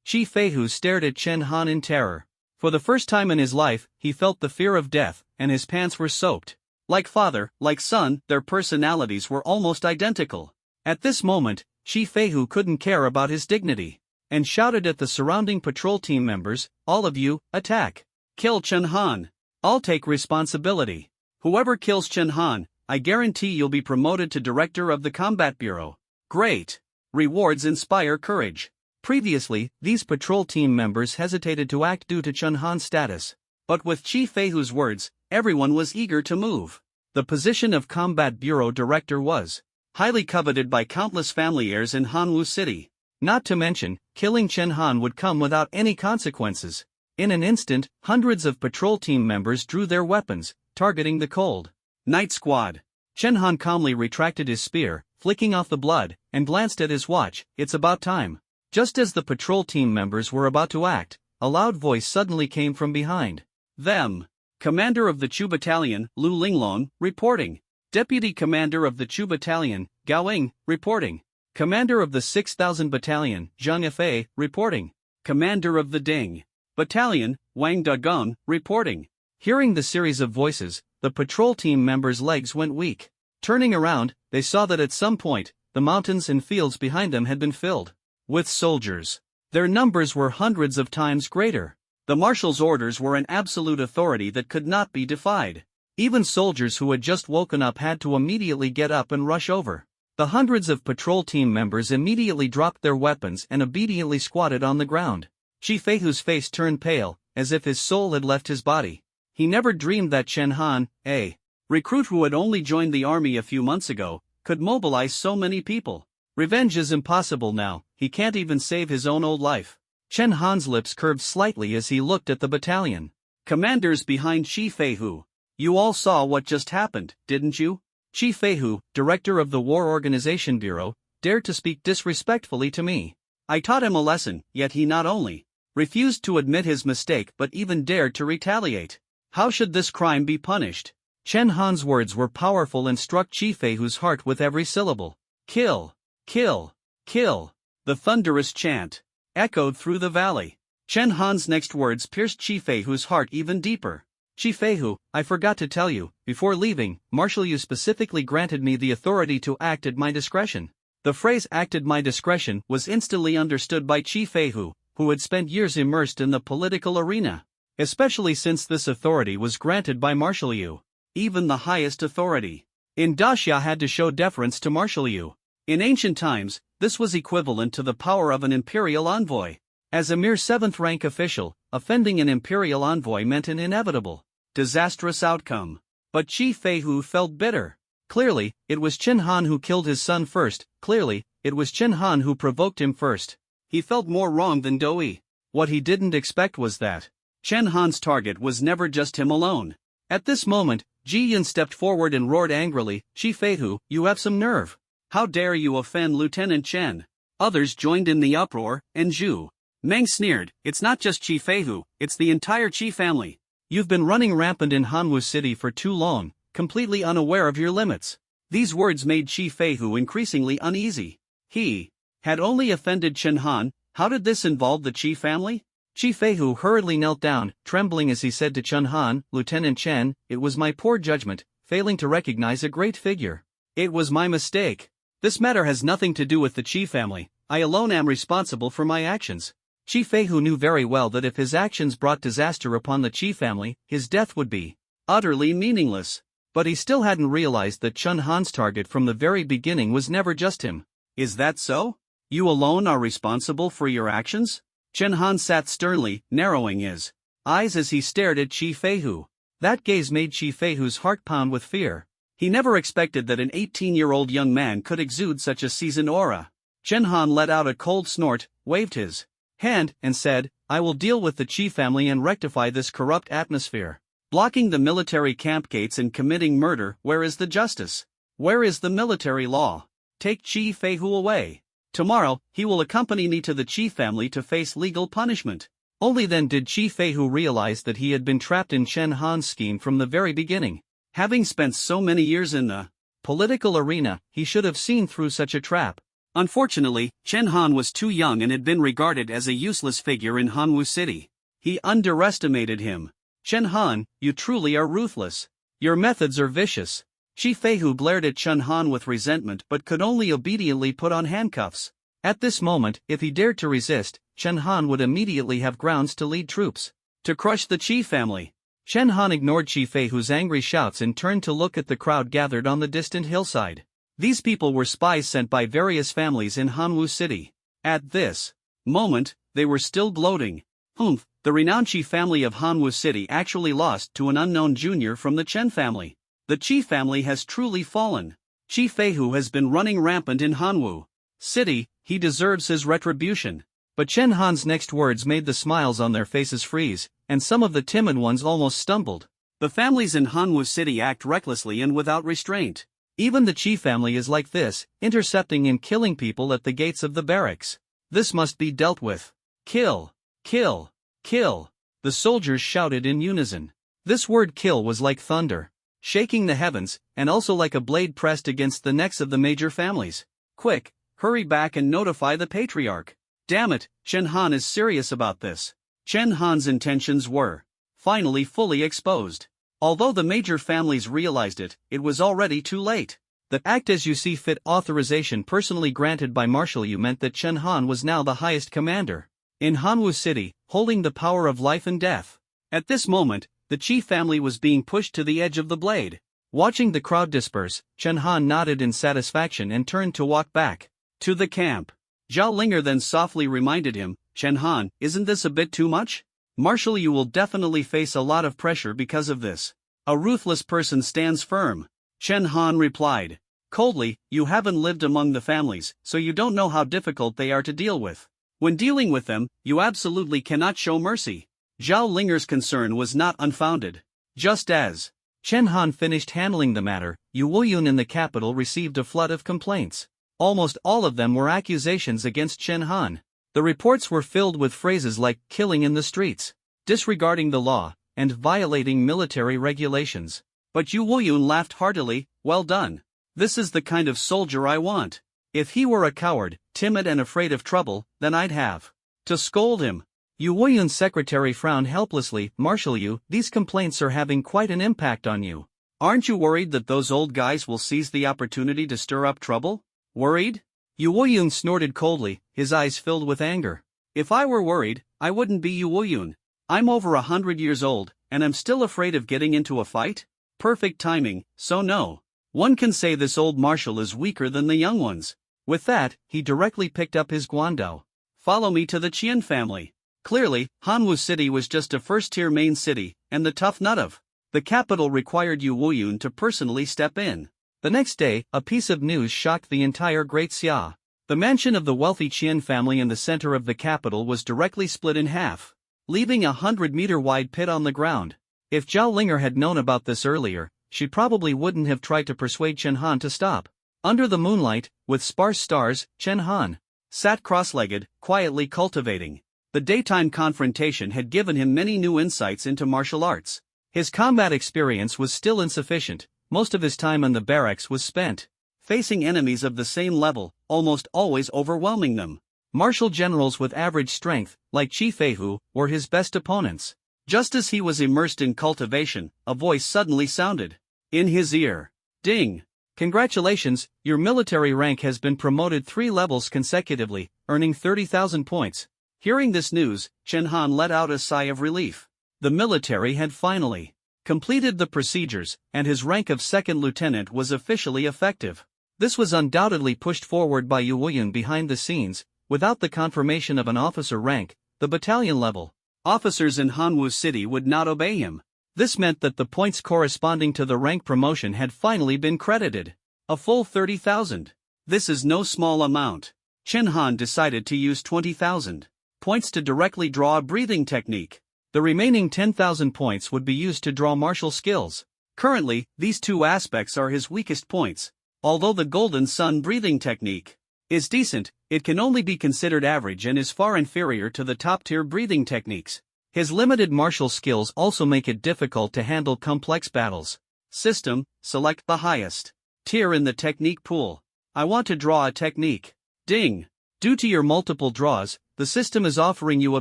Shi Feihu stared at Chen Han in terror. For the first time in his life, he felt the fear of death, and his pants were soaked. Like father, like son, their personalities were almost identical. At this moment, Shi Feihu couldn't care about his dignity, and shouted at the surrounding patrol team members, "All of you, attack! Kill Chen Han! I'll take responsibility. Whoever kills Chen Han, I guarantee you'll be promoted to Director of the Combat Bureau." Great! Rewards inspire courage. Previously, these patrol team members hesitated to act due to Chen Han's status. But with Shi Feihu's words, everyone was eager to move. The position of Combat Bureau Director was highly coveted by countless family heirs in Hanwu City. Not to mention, killing Chen Han would come without any consequences. In an instant, hundreds of patrol team members drew their weapons, targeting the cold Night Squad. Chen Han calmly retracted his spear, flicking off the blood, and glanced at his watch. It's about time. Just as the patrol team members were about to act, a loud voice suddenly came from behind them. Commander of the Chu Battalion, Lu Linglong, reporting. Deputy Commander of the Chu Battalion, Gao Ying, reporting. Commander of the 6000 Battalion, Zhang Fei, reporting. Commander of the Ding Battalion, Wang Dagong, reporting. Hearing the series of voices, the patrol team members' legs went weak. Turning around, they saw that at some point, the mountains and fields behind them had been filled with soldiers. Their numbers were hundreds of times greater. The marshal's orders were an absolute authority that could not be defied. Even soldiers who had just woken up had to immediately get up and rush over. The hundreds of patrol team members immediately dropped their weapons and obediently squatted on the ground. Shi Feihu's face turned pale, as if his soul had left his body. He never dreamed that Chen Han, a recruit who had only joined the army a few months ago, could mobilize so many people. Revenge is impossible now, he can't even save his own old life. Chen Han's lips curved slightly as he looked at the battalion. Commanders behind Shi Feihu. You all saw what just happened, didn't you? Shi Feihu, director of the War Organization Bureau, dared to speak disrespectfully to me. I taught him a lesson, yet he not only refused to admit his mistake but even dared to retaliate. How should this crime be punished? Chen Han's words were powerful and struck Shi Feihu's heart with every syllable. Kill! Kill! Kill! The thunderous chant echoed through the valley. Chen Han's next words pierced Shi Feihu's heart even deeper. Shi Feihu, I forgot to tell you, before leaving, Marshal Yu specifically granted me the authority to act at my discretion. The phrase "act at my discretion" was instantly understood by Shi Feihu, who had spent years immersed in the political arena. Especially since this authority was granted by Marshal Yu, even the highest authority in Daxia had to show deference to Marshal Yu. In ancient times, this was equivalent to the power of an imperial envoy. As a mere 7th-rank official, offending an imperial envoy meant an inevitable, disastrous outcome. But Shi Feihu felt bitter. Clearly, it was Chen Han who killed his son first. Clearly, it was Chen Han who provoked him first. He felt more wrong than Doi. What he didn't expect was that Chen Han's target was never just him alone. At this moment, Ji Yin stepped forward and roared angrily, Shi Feihu, you have some nerve. How dare you offend Lieutenant Chen? Others joined in the uproar, and Zhu Meng sneered, it's not just Shi Feihu, it's the entire Qi family. You've been running rampant in Hanwu City for too long, completely unaware of your limits. These words made Shi Feihu increasingly uneasy. He had only offended Chen Han. How did this involve the Qi family? Shi Feihu hurriedly knelt down, trembling as he said to Chen Han, Lieutenant Chen, it was my poor judgment, failing to recognize a great figure. It was my mistake. This matter has nothing to do with the Qi family. I alone am responsible for my actions. Shi Feihu knew very well that if his actions brought disaster upon the Qi family, his death would be utterly meaningless. But he still hadn't realized that Chen Han's target from the very beginning was never just him. Is that so? You alone are responsible for your actions? Chen Han sat sternly, narrowing his eyes as he stared at Chi Feihu. That gaze made Chi Feihu's heart pound with fear. He never expected that an 18-year-old young man could exude such a seasoned aura. Chen Han let out a cold snort, waved his hand, and said, I will deal with the Chi family and rectify this corrupt atmosphere. Blocking the military camp gates and committing murder, where is the justice? Where is the military law? Take Chi Feihu away. Tomorrow, he will accompany me to the Chi family to face legal punishment. Only then did Chi Feihu realize that he had been trapped in Chen Han's scheme from the very beginning. Having spent so many years in the political arena, he should have seen through such a trap. Unfortunately, Chen Han was too young and had been regarded as a useless figure in Hanwu City. He underestimated him. Chen Han, you truly are ruthless. Your methods are vicious. Chi Feihu glared at Chen Han with resentment but could only obediently put on handcuffs. At this moment, if he dared to resist, Chen Han would immediately have grounds to lead troops to crush the Chi family. Chen Han ignored Chi Feihu's angry shouts and turned to look at the crowd gathered on the distant hillside. These people were spies sent by various families in Hanwu City. At this moment, they were still gloating. Humph, the renowned Chi family of Hanwu City actually lost to an unknown junior from the Chen family. The Chi family has truly fallen. Chi Feihu has been running rampant in Hanwu City, he deserves his retribution. But Chen Han's next words made the smiles on their faces freeze, and some of the timid ones almost stumbled. The families in Hanwu City act recklessly and without restraint. Even the Chi family is like this, intercepting and killing people at the gates of the barracks. This must be dealt with. Kill! Kill! Kill! The soldiers shouted in unison. This word kill was like thunder, shaking the heavens, and also like a blade pressed against the necks of the major families. Quick, hurry back and notify the patriarch. Damn it, Chen Han is serious about this. Chen Han's intentions were finally fully exposed. Although the major families realized it, it was already too late. The act as you see fit authorization personally granted by Marshal Yu meant that Chen Han was now the highest commander in Hanwu City, holding the power of life and death. At this moment, the Chi family was being pushed to the edge of the blade. Watching the crowd disperse, Chen Han nodded in satisfaction and turned to walk back to the camp. Zhao Linger then softly reminded him, Chen Han, isn't this a bit too much? Marshal Yu will definitely face a lot of pressure because of this. A ruthless person stands firm. Chen Han replied coldly, you haven't lived among the families, so you don't know how difficult they are to deal with. When dealing with them, you absolutely cannot show mercy. Zhao Linger's concern was not unfounded. Just as Chen Han finished handling the matter, Yu Wuyun in the capital received a flood of complaints. Almost all of them were accusations against Chen Han. The reports were filled with phrases like killing in the streets, disregarding the law, and violating military regulations. But Yu Wuyun laughed heartily, well done. This is the kind of soldier I want. If he were a coward, timid and afraid of trouble, then I'd have to scold him. Yu Wuyun's secretary frowned helplessly, Marshal Yu, these complaints are having quite an impact on you. Aren't you worried that those old guys will seize the opportunity to stir up trouble? Worried? Yu Wuyun snorted coldly, his eyes filled with anger. If I were worried, I wouldn't be Yu Wuyun. I'm over 100 years old, and I'm still afraid of getting into a fight? Perfect timing, so no. One can say this old marshal is weaker than the young ones. With that, he directly picked up his guandao. Follow me to the Qian family. Clearly, Hanwu City was just a first-tier main city, and the tough nut of the capital required Yu Wuyun to personally step in. The next day, a piece of news shocked the entire Great Xia. The mansion of the wealthy Qian family in the center of the capital was directly split in half, leaving a 100-meter-wide pit on the ground. If Zhao Linger had known about this earlier, she probably wouldn't have tried to persuade Chen Han to stop. Under the moonlight, with sparse stars, Chen Han sat cross-legged, quietly cultivating. The daytime confrontation had given him many new insights into martial arts. His combat experience was still insufficient. Most of his time in the barracks was spent facing enemies of the same level, almost always overwhelming them. Martial generals with average strength, like Chi Feihu, were his best opponents. Just as he was immersed in cultivation, a voice suddenly sounded in his ear. Ding! Congratulations, your military rank has been promoted 3 levels consecutively, earning 30,000 points. Hearing this news, Chen Han let out a sigh of relief. The military had finally completed the procedures, and his rank of second lieutenant was officially effective. This was undoubtedly pushed forward by Yu Wuyun behind the scenes, without the confirmation of an officer rank, the battalion level. Officers in Hanwu City would not obey him. This meant that the points corresponding to the rank promotion had finally been credited. A full 30,000. This is no small amount. Chen Han decided to use 20,000 points to directly draw a breathing technique. The remaining 10,000 points would be used to draw martial skills. Currently, these two aspects are his weakest points. Although the Golden Sun breathing technique is decent, it can only be considered average and is far inferior to the top-tier breathing techniques. His limited martial skills also make it difficult to handle complex battles. System, select the highest tier in the technique pool. I want to draw a technique. Ding! Due to your multiple draws, the system is offering you a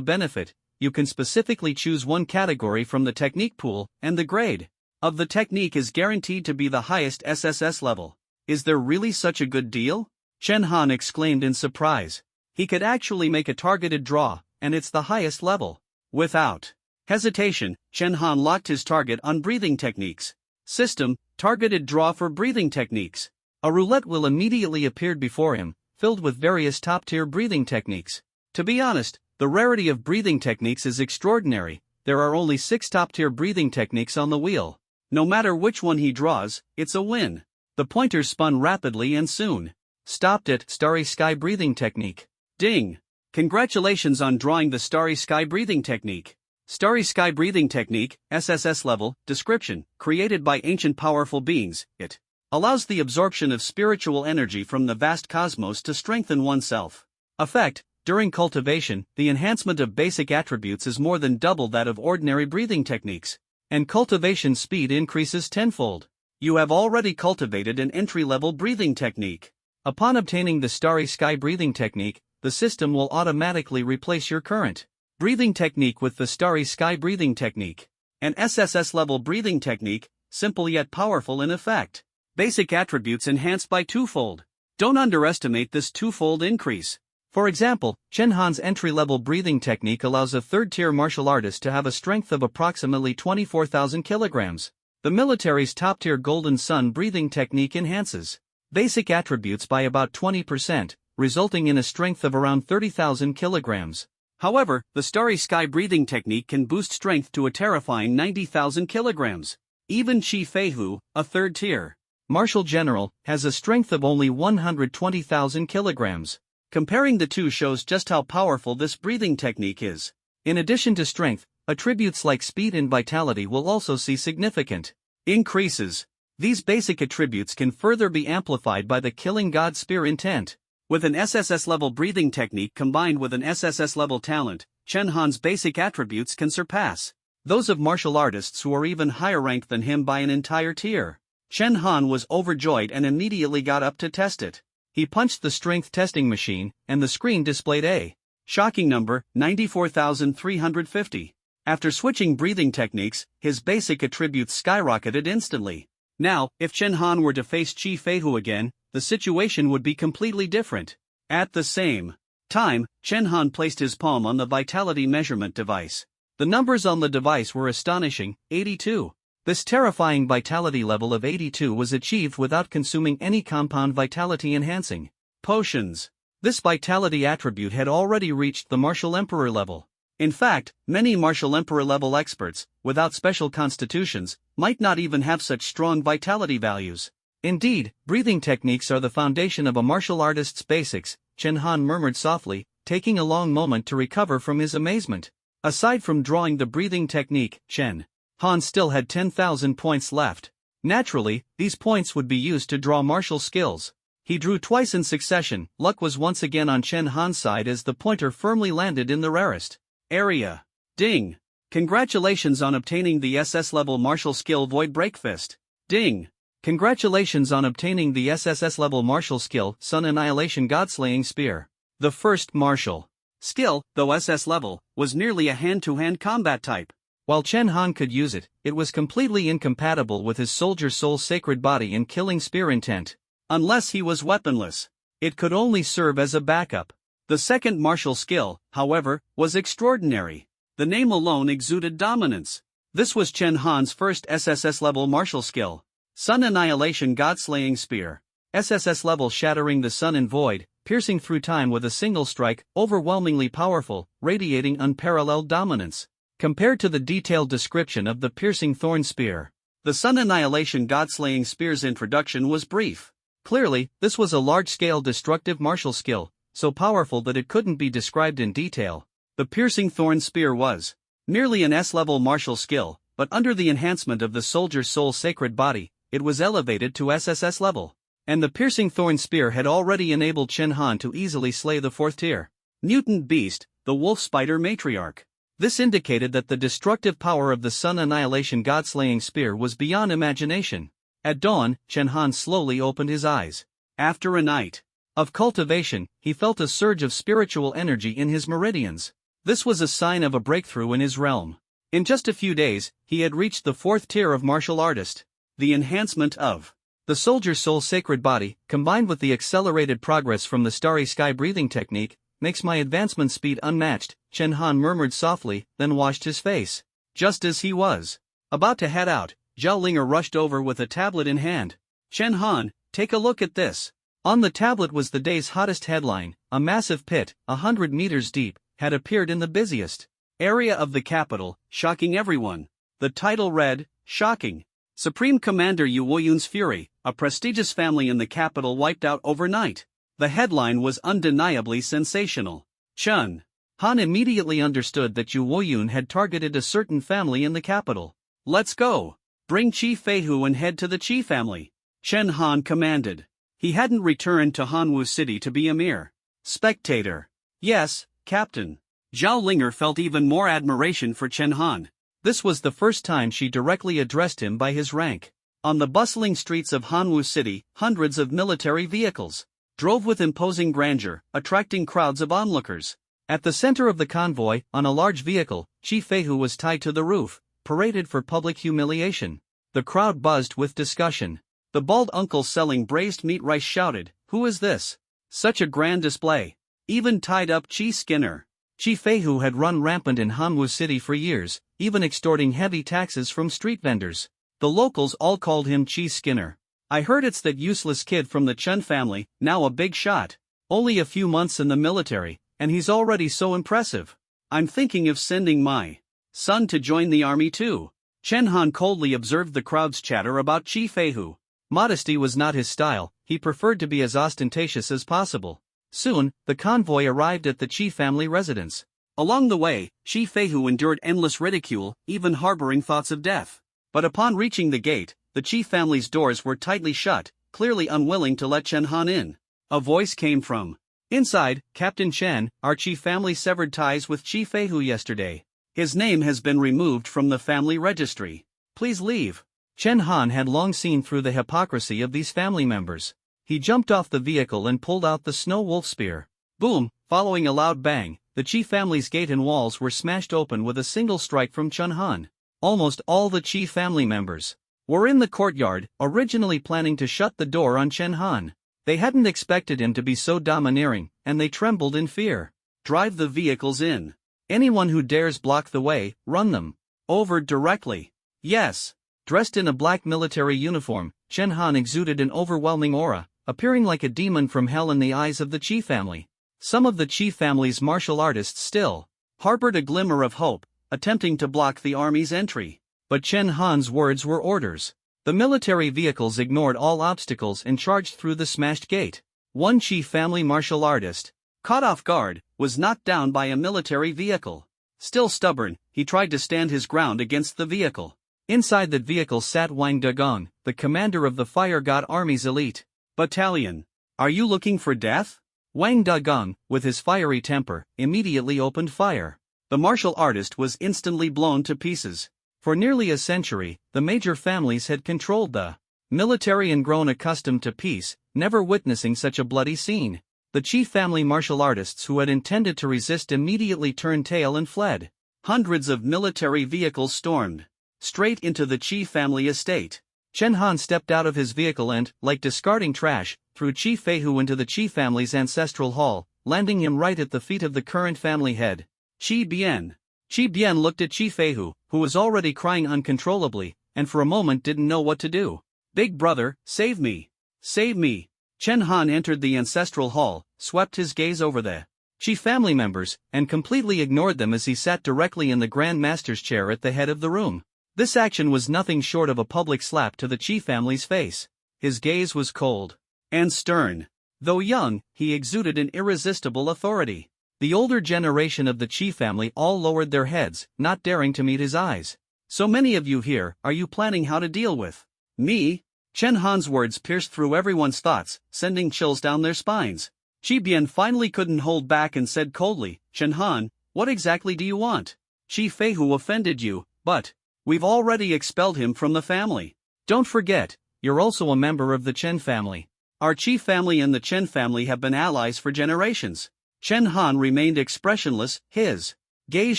benefit. You can specifically choose one category from the technique pool, and the grade of the technique is guaranteed to be the highest SSS level. Is there really such a good deal? Chen Han exclaimed in surprise. He could actually make a targeted draw, and it's the highest level. Without hesitation, Chen Han locked his target on breathing techniques. System, targeted draw for breathing techniques. A roulette will immediately appear before him, filled with various top-tier breathing techniques. To be honest, the rarity of breathing techniques is extraordinary. There are only 6 top-tier breathing techniques on the wheel. No matter which one he draws, it's a win. The pointer spun rapidly and soon stopped at Starry Sky breathing technique. Ding! Congratulations on drawing the Starry Sky breathing technique. Starry Sky breathing technique, SSS level, description, created by ancient powerful beings, it allows the absorption of spiritual energy from the vast cosmos to strengthen oneself. Effect, during cultivation, the enhancement of basic attributes is more than double that of ordinary breathing techniques, and cultivation speed increases tenfold. You have already cultivated an entry-level breathing technique. Upon obtaining the Starry Sky breathing technique, the system will automatically replace your current breathing technique with the Starry Sky breathing technique. An SSS-level breathing technique, simple yet powerful in effect. Basic attributes enhanced by twofold. Don't underestimate this twofold increase. For example, Chen Han's entry-level breathing technique allows a third-tier martial artist to have a strength of approximately 24,000 kilograms. The military's top-tier Golden Sun breathing technique enhances basic attributes by about 20%, resulting in a strength of around 30,000 kilograms. However, the Starry Sky breathing technique can boost strength to a terrifying 90,000 kilograms. Even Chi Feihu, a third-tier martial general, has a strength of only 120,000 kilograms. Comparing the two shows just how powerful this breathing technique is. In addition to strength, attributes like speed and vitality will also see significant increases. These basic attributes can further be amplified by the Killing God Spear intent. With an SSS-level breathing technique combined with an SSS-level talent, Chen Han's basic attributes can surpass those of martial artists who are even higher ranked than him by an entire tier. Chen Han was overjoyed and immediately got up to test it. He punched the strength testing machine, and the screen displayed a shocking number, 94,350. After switching breathing techniques, his basic attributes skyrocketed instantly. Now, if Chen Han were to face Chi Feihu again, the situation would be completely different. At the same time, Chen Han placed his palm on the vitality measurement device. The numbers on the device were astonishing, 82. This terrifying vitality level of 82 was achieved without consuming any compound vitality-enhancing potions. This vitality attribute had already reached the Martial Emperor level. In fact, many Martial Emperor level experts, without special constitutions, might not even have such strong vitality values. Indeed, breathing techniques are the foundation of a martial artist's basics, Chen Han murmured softly, taking a long moment to recover from his amazement. Aside from drawing the breathing technique, Chen Han still had 10,000 points left. Naturally, these points would be used to draw martial skills. He drew twice in succession. Luck was once again on Chen Han's side as the pointer firmly landed in the rarest area. Ding! Congratulations on obtaining the SS-level martial skill Void Breakfist. Ding! Congratulations on obtaining the SSS-level martial skill Sun Annihilation Godslaying Spear. The first martial skill, though SS level, was nearly a hand-to-hand combat type. While Chen Han could use it, it was completely incompatible with his Soldier Soul Sacred Body and Killing Spear intent. Unless he was weaponless, it could only serve as a backup. The second martial skill, however, was extraordinary. The name alone exuded dominance. This was Chen Han's first SSS-level martial skill, Sun Annihilation Godslaying Spear. SSS-level, shattering the sun and void, piercing through time with a single strike, overwhelmingly powerful, radiating unparalleled dominance. Compared to the detailed description of the piercing thorn spear, the Sun Annihilation God-slaying spear's introduction was brief. Clearly, this was a large-scale destructive martial skill, so powerful that it couldn't be described in detail. The piercing thorn spear was merely an S-level martial skill, but under the enhancement of the soldier's soul sacred body, it was elevated to SSS level. And the piercing thorn spear had already enabled Chen Han to easily slay the 4th tier mutant beast, the wolf spider matriarch. This indicated that the destructive power of the Sun Annihilation God-slaying spear was beyond imagination. At dawn, Chen Han slowly opened his eyes. After a night of cultivation, he felt a surge of spiritual energy in his meridians. This was a sign of a breakthrough in his realm. In just a few days, he had reached the 4th tier of martial artist. The enhancement of the soldier's soul sacred body, combined with the accelerated progress from the starry sky breathing technique, makes my advancement speed unmatched, Chen Han murmured softly, then washed his face. Just as he was about to head out, Zhao Linger rushed over with a tablet in hand. Chen Han, take a look at this. On the tablet was the day's hottest headline: a massive pit, 100 meters deep, had appeared in the busiest area of the capital, shocking everyone. The title read, "Shocking. Supreme Commander Yu Woyun's fury, a prestigious family in the capital wiped out overnight." The headline was undeniably sensational. Chen Han immediately understood that Yu Woyun had targeted a certain family in the capital. "Let's go. Bring Qi Feihu and head to the Qi family," Chen Han commanded. He hadn't returned to Hanwu City to be a mere spectator. "Yes, Captain." Zhao Linger felt even more admiration for Chen Han. This was the first time she directly addressed him by his rank. On the bustling streets of Hanwu City, hundreds of military vehicles drove with imposing grandeur, attracting crowds of onlookers. At the center of the convoy, on a large vehicle, Qi Feihu was tied to the roof, paraded for public humiliation. The crowd buzzed with discussion. The bald uncle selling braised meat rice shouted, "Who is this? Such a grand display. Even tied up Qi Skinner." Qi Feihu had run rampant in Hanwu City for years, even extorting heavy taxes from street vendors. The locals all called him Qi Skinner. "I heard it's that useless kid from the Chen family, now a big shot. Only a few months in the military, and he's already so impressive. I'm thinking of sending my son to join the army too." Chen Han coldly observed the crowd's chatter about Qi Feihu. Modesty was not his style, he preferred to be as ostentatious as possible. Soon, the convoy arrived at the Qi family residence. Along the way, Qi Feihu endured endless ridicule, even harboring thoughts of death. But upon reaching the gate, the Qi family's doors were tightly shut, clearly unwilling to let Chen Han in. A voice came from inside. "Captain Chen, our Qi family severed ties with Qi Feihu yesterday. His name has been removed from the family registry. Please leave." Chen Han had long seen through the hypocrisy of these family members. He jumped off the vehicle and pulled out the snow wolf spear. Boom! Following a loud bang, the Qi family's gate and walls were smashed open with a single strike from Chen Han. Almost all the Qi family members were in the courtyard, originally planning to shut the door on Chen Han. They hadn't expected him to be so domineering, and they trembled in fear. "Drive the vehicles in. Anyone who dares block the way, run them over directly." "Yes." Dressed in a black military uniform, Chen Han exuded an overwhelming aura, appearing like a demon from hell in the eyes of the Qi family. Some of the Qi family's martial artists still harbored a glimmer of hope, attempting to block the army's entry. But Chen Han's words were orders. The military vehicles ignored all obstacles and charged through the smashed gate. One Qi family martial artist, caught off guard, was knocked down by a military vehicle. Still stubborn, he tried to stand his ground against the vehicle. Inside the vehicle sat Wang Dagong, the commander of the Fire God Army's elite battalion. "Are you looking for death?" Wang Dagong, with his fiery temper, immediately opened fire. The martial artist was instantly blown to pieces. For nearly a century, the major families had controlled the military and grown accustomed to peace, never witnessing such a bloody scene. The Qi family martial artists who had intended to resist immediately turned tail and fled. Hundreds of military vehicles stormed straight into the Qi family estate. Chen Han stepped out of his vehicle and, like discarding trash, threw Qi Feihu into the Qi family's ancestral hall, landing him right at the feet of the current family head, Qi Bian. Qi Bian looked at Qi Feihu, who was already crying uncontrollably, and for a moment didn't know what to do. "Big brother, save me! Save me!" Chen Han entered the ancestral hall, swept his gaze over the Qi family members, and completely ignored them as he sat directly in the Grand Master's chair at the head of the room. This action was nothing short of a public slap to the Qi family's face. His gaze was cold and stern. Though young, he exuded an irresistible authority. The older generation of the Qi family all lowered their heads, not daring to meet his eyes. So many of you here, are you planning how to deal with me? Chen Han's words pierced through everyone's thoughts, sending chills down their spines. Qi Bian finally couldn't hold back and said coldly, Chen Han, what exactly do you want? Qi Feihu offended you, but we've already expelled him from the family. Don't forget, you're also a member of the Chen family. Our Qi family and the Chen family have been allies for generations. Chen Han remained expressionless, his gaze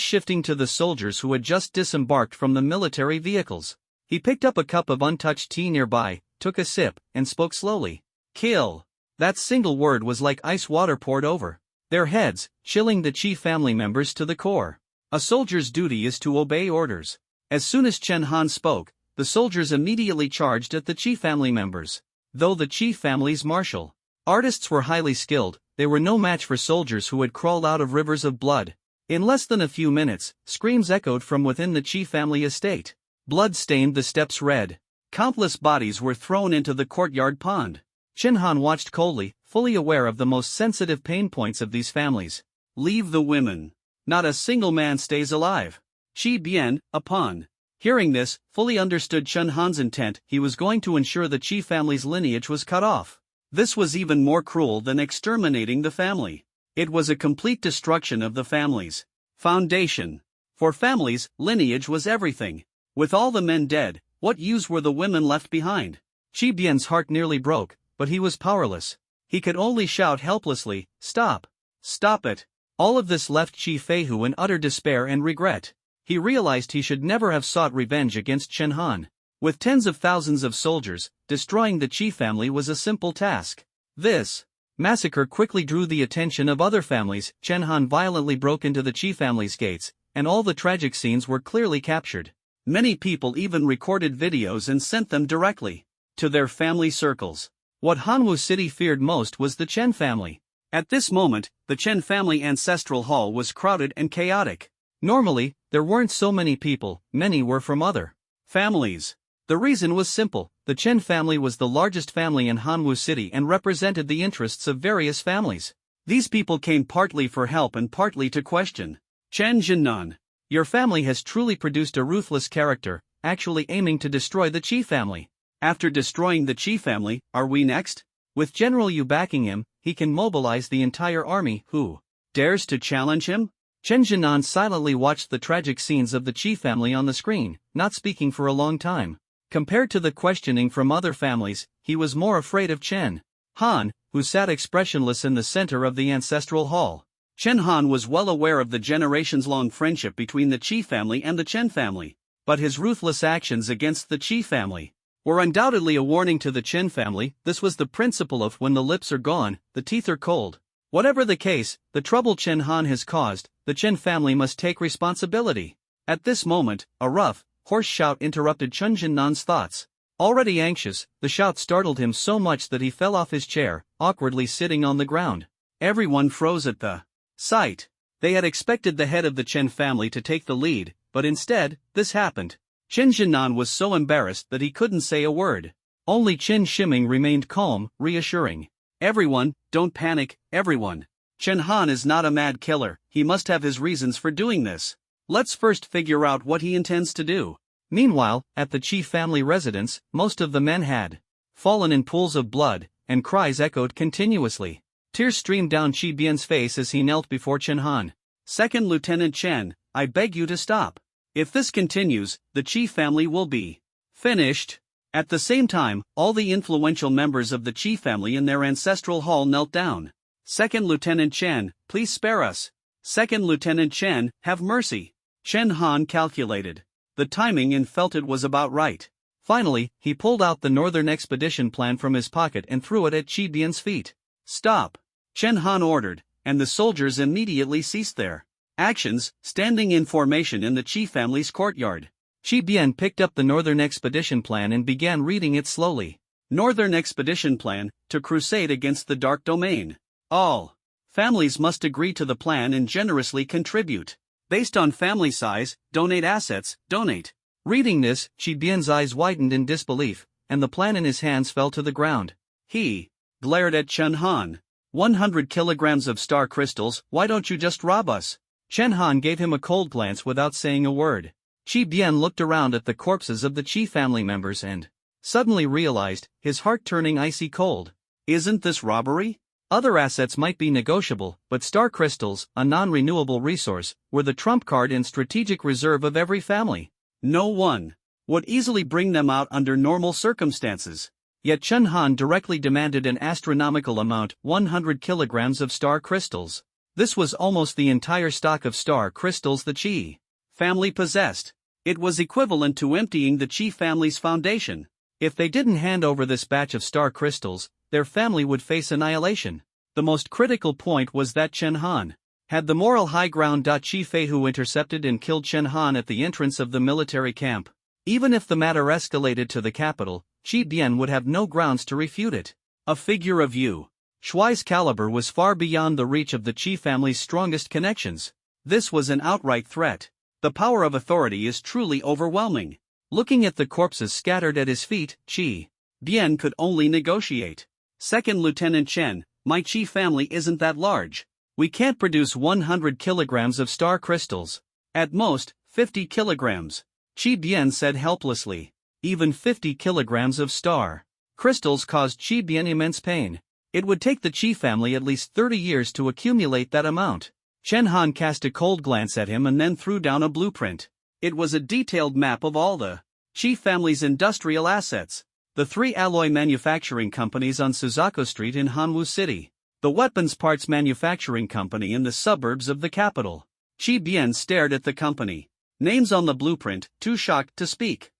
shifting to the soldiers who had just disembarked from the military vehicles. He picked up a cup of untouched tea nearby, took a sip, and spoke slowly. Kill. That single word was like ice water poured over their heads, chilling the Qi family members to the core. A soldier's duty is to obey orders. As soon as Chen Han spoke, the soldiers immediately charged at the Qi family members. Though the Qi family's martial artists were highly skilled, they were no match for soldiers who had crawled out of rivers of blood. In less than a few minutes, screams echoed from within the Qi family estate. Blood stained the steps red. Countless bodies were thrown into the courtyard pond. Chen Han watched coldly, fully aware of the most sensitive pain points of these families. Leave the women. Not a single man stays alive. Qi Bian, upon hearing this, fully understood Chen Han's intent. He was going to ensure the Qi family's lineage was cut off. This was even more cruel than exterminating the family. It was a complete destruction of the family's foundation. For families, lineage was everything. With all the men dead, what use were the women left behind? Qi Bian's heart nearly broke, but he was powerless. He could only shout helplessly, Stop! Stop it! All of this left Qi Feihu in utter despair and regret. He realized he should never have sought revenge against Chen Han. With tens of thousands of soldiers, destroying the Qi family was a simple task. This massacre quickly drew the attention of other families. Chen Han violently broke into the Qi family's gates, and all the tragic scenes were clearly captured. Many people even recorded videos and sent them directly to their family circles. What Hanwu City feared most was the Chen family. At this moment, the Chen family ancestral hall was crowded and chaotic. Normally, there weren't so many people, many were from other families. The reason was simple, the Chen family was the largest family in Hanwu City and represented the interests of various families. These people came partly for help and partly to question. Chen Jinnan, your family has truly produced a ruthless character, actually aiming to destroy the Qi family. After destroying the Qi family, are we next? With General Yu backing him, he can mobilize the entire army. Who dares to challenge him? Chen Jinan silently watched the tragic scenes of the Qi family on the screen, not speaking for a long time. Compared to the questioning from other families, he was more afraid of Chen Han, who sat expressionless in the center of the ancestral hall. Chen Han was well aware of the generations-long friendship between the Qi family and the Chen family, but his ruthless actions against the Qi family were undoubtedly a warning to the Chen family. This was the principle of when the lips are gone, the teeth are cold. Whatever the case, the trouble Chen Han has caused, the Chen family must take responsibility. At this moment, a rough, hoarse shout interrupted Chen Jinnan's thoughts. Already anxious, the shout startled him so much that he fell off his chair, awkwardly sitting on the ground. Everyone froze at the sight. They had expected the head of the Chen family to take the lead, but instead, this happened. Chen Jinnan was so embarrassed that he couldn't say a word. Only Chen Shiming remained calm, reassuring. Everyone, don't panic, everyone. Chen Han is not a mad killer, he must have his reasons for doing this. Let's first figure out what he intends to do. Meanwhile, at the Qi family residence, most of the men had fallen in pools of blood, and cries echoed continuously. Tears streamed down Qi Bian's face as he knelt before Chen Han. Second Lieutenant Chen, I beg you to stop. If this continues, the Qi family will be finished. At the same time, all the influential members of the Qi family in their ancestral hall knelt down. Second Lieutenant Chen, please spare us. Second Lieutenant Chen, have mercy. Chen Han calculated the timing and felt it was about right. Finally, he pulled out the Northern Expedition plan from his pocket and threw it at Qi Bian's feet. Stop! Chen Han ordered, and the soldiers immediately ceased their actions, standing in formation in the Qi family's courtyard. Qi Bian picked up the Northern Expedition plan and began reading it slowly. Northern Expedition Plan, to crusade against the Dark Domain. All families must agree to the plan and generously contribute. Based on family size, donate assets, donate. Reading this, Chi Bian's eyes widened in disbelief, and the plan in his hands fell to the ground. He glared at Chen Han. 100 kilograms of star crystals, why don't you just rob us? Chen Han gave him a cold glance without saying a word. Chi Bian looked around at the corpses of the Chi family members and suddenly realized, his heart turning icy cold. Isn't this robbery? Other assets might be negotiable, but star crystals, a non-renewable resource, were the trump card and strategic reserve of every family. No one would easily bring them out under normal circumstances. Yet Chen Han directly demanded an astronomical amount, 100 kilograms of star crystals. This was almost the entire stock of star crystals the Qi family possessed. It was equivalent to emptying the Qi family's foundation. If they didn't hand over this batch of star crystals, their family would face annihilation. The most critical point was that Chen Han had the moral high ground. Qi Fei, who intercepted and killed Chen Han at the entrance of the military camp. Even if the matter escalated to the capital, Qi Bian would have no grounds to refute it. A figure of Yu Shuai's caliber was far beyond the reach of the Qi family's strongest connections. This was an outright threat. The power of authority is truly overwhelming. Looking at the corpses scattered at his feet, Qi Bian could only negotiate. Second Lieutenant Chen, my Qi family isn't that large. We can't produce 100 kilograms of star crystals. At most, 50 kilograms. Qi Bian said helplessly. Even 50 kilograms of star crystals caused Qi Bian immense pain. It would take the Qi family at least 30 years to accumulate that amount. Chen Han cast a cold glance at him and then threw down a blueprint. It was a detailed map of all the Qi family's industrial assets. The 3 alloy manufacturing companies on Suzaku Street in Hanwu City. The weapons parts manufacturing company in the suburbs of the capital. Qi Bian stared at the company names on the blueprint, too shocked to speak.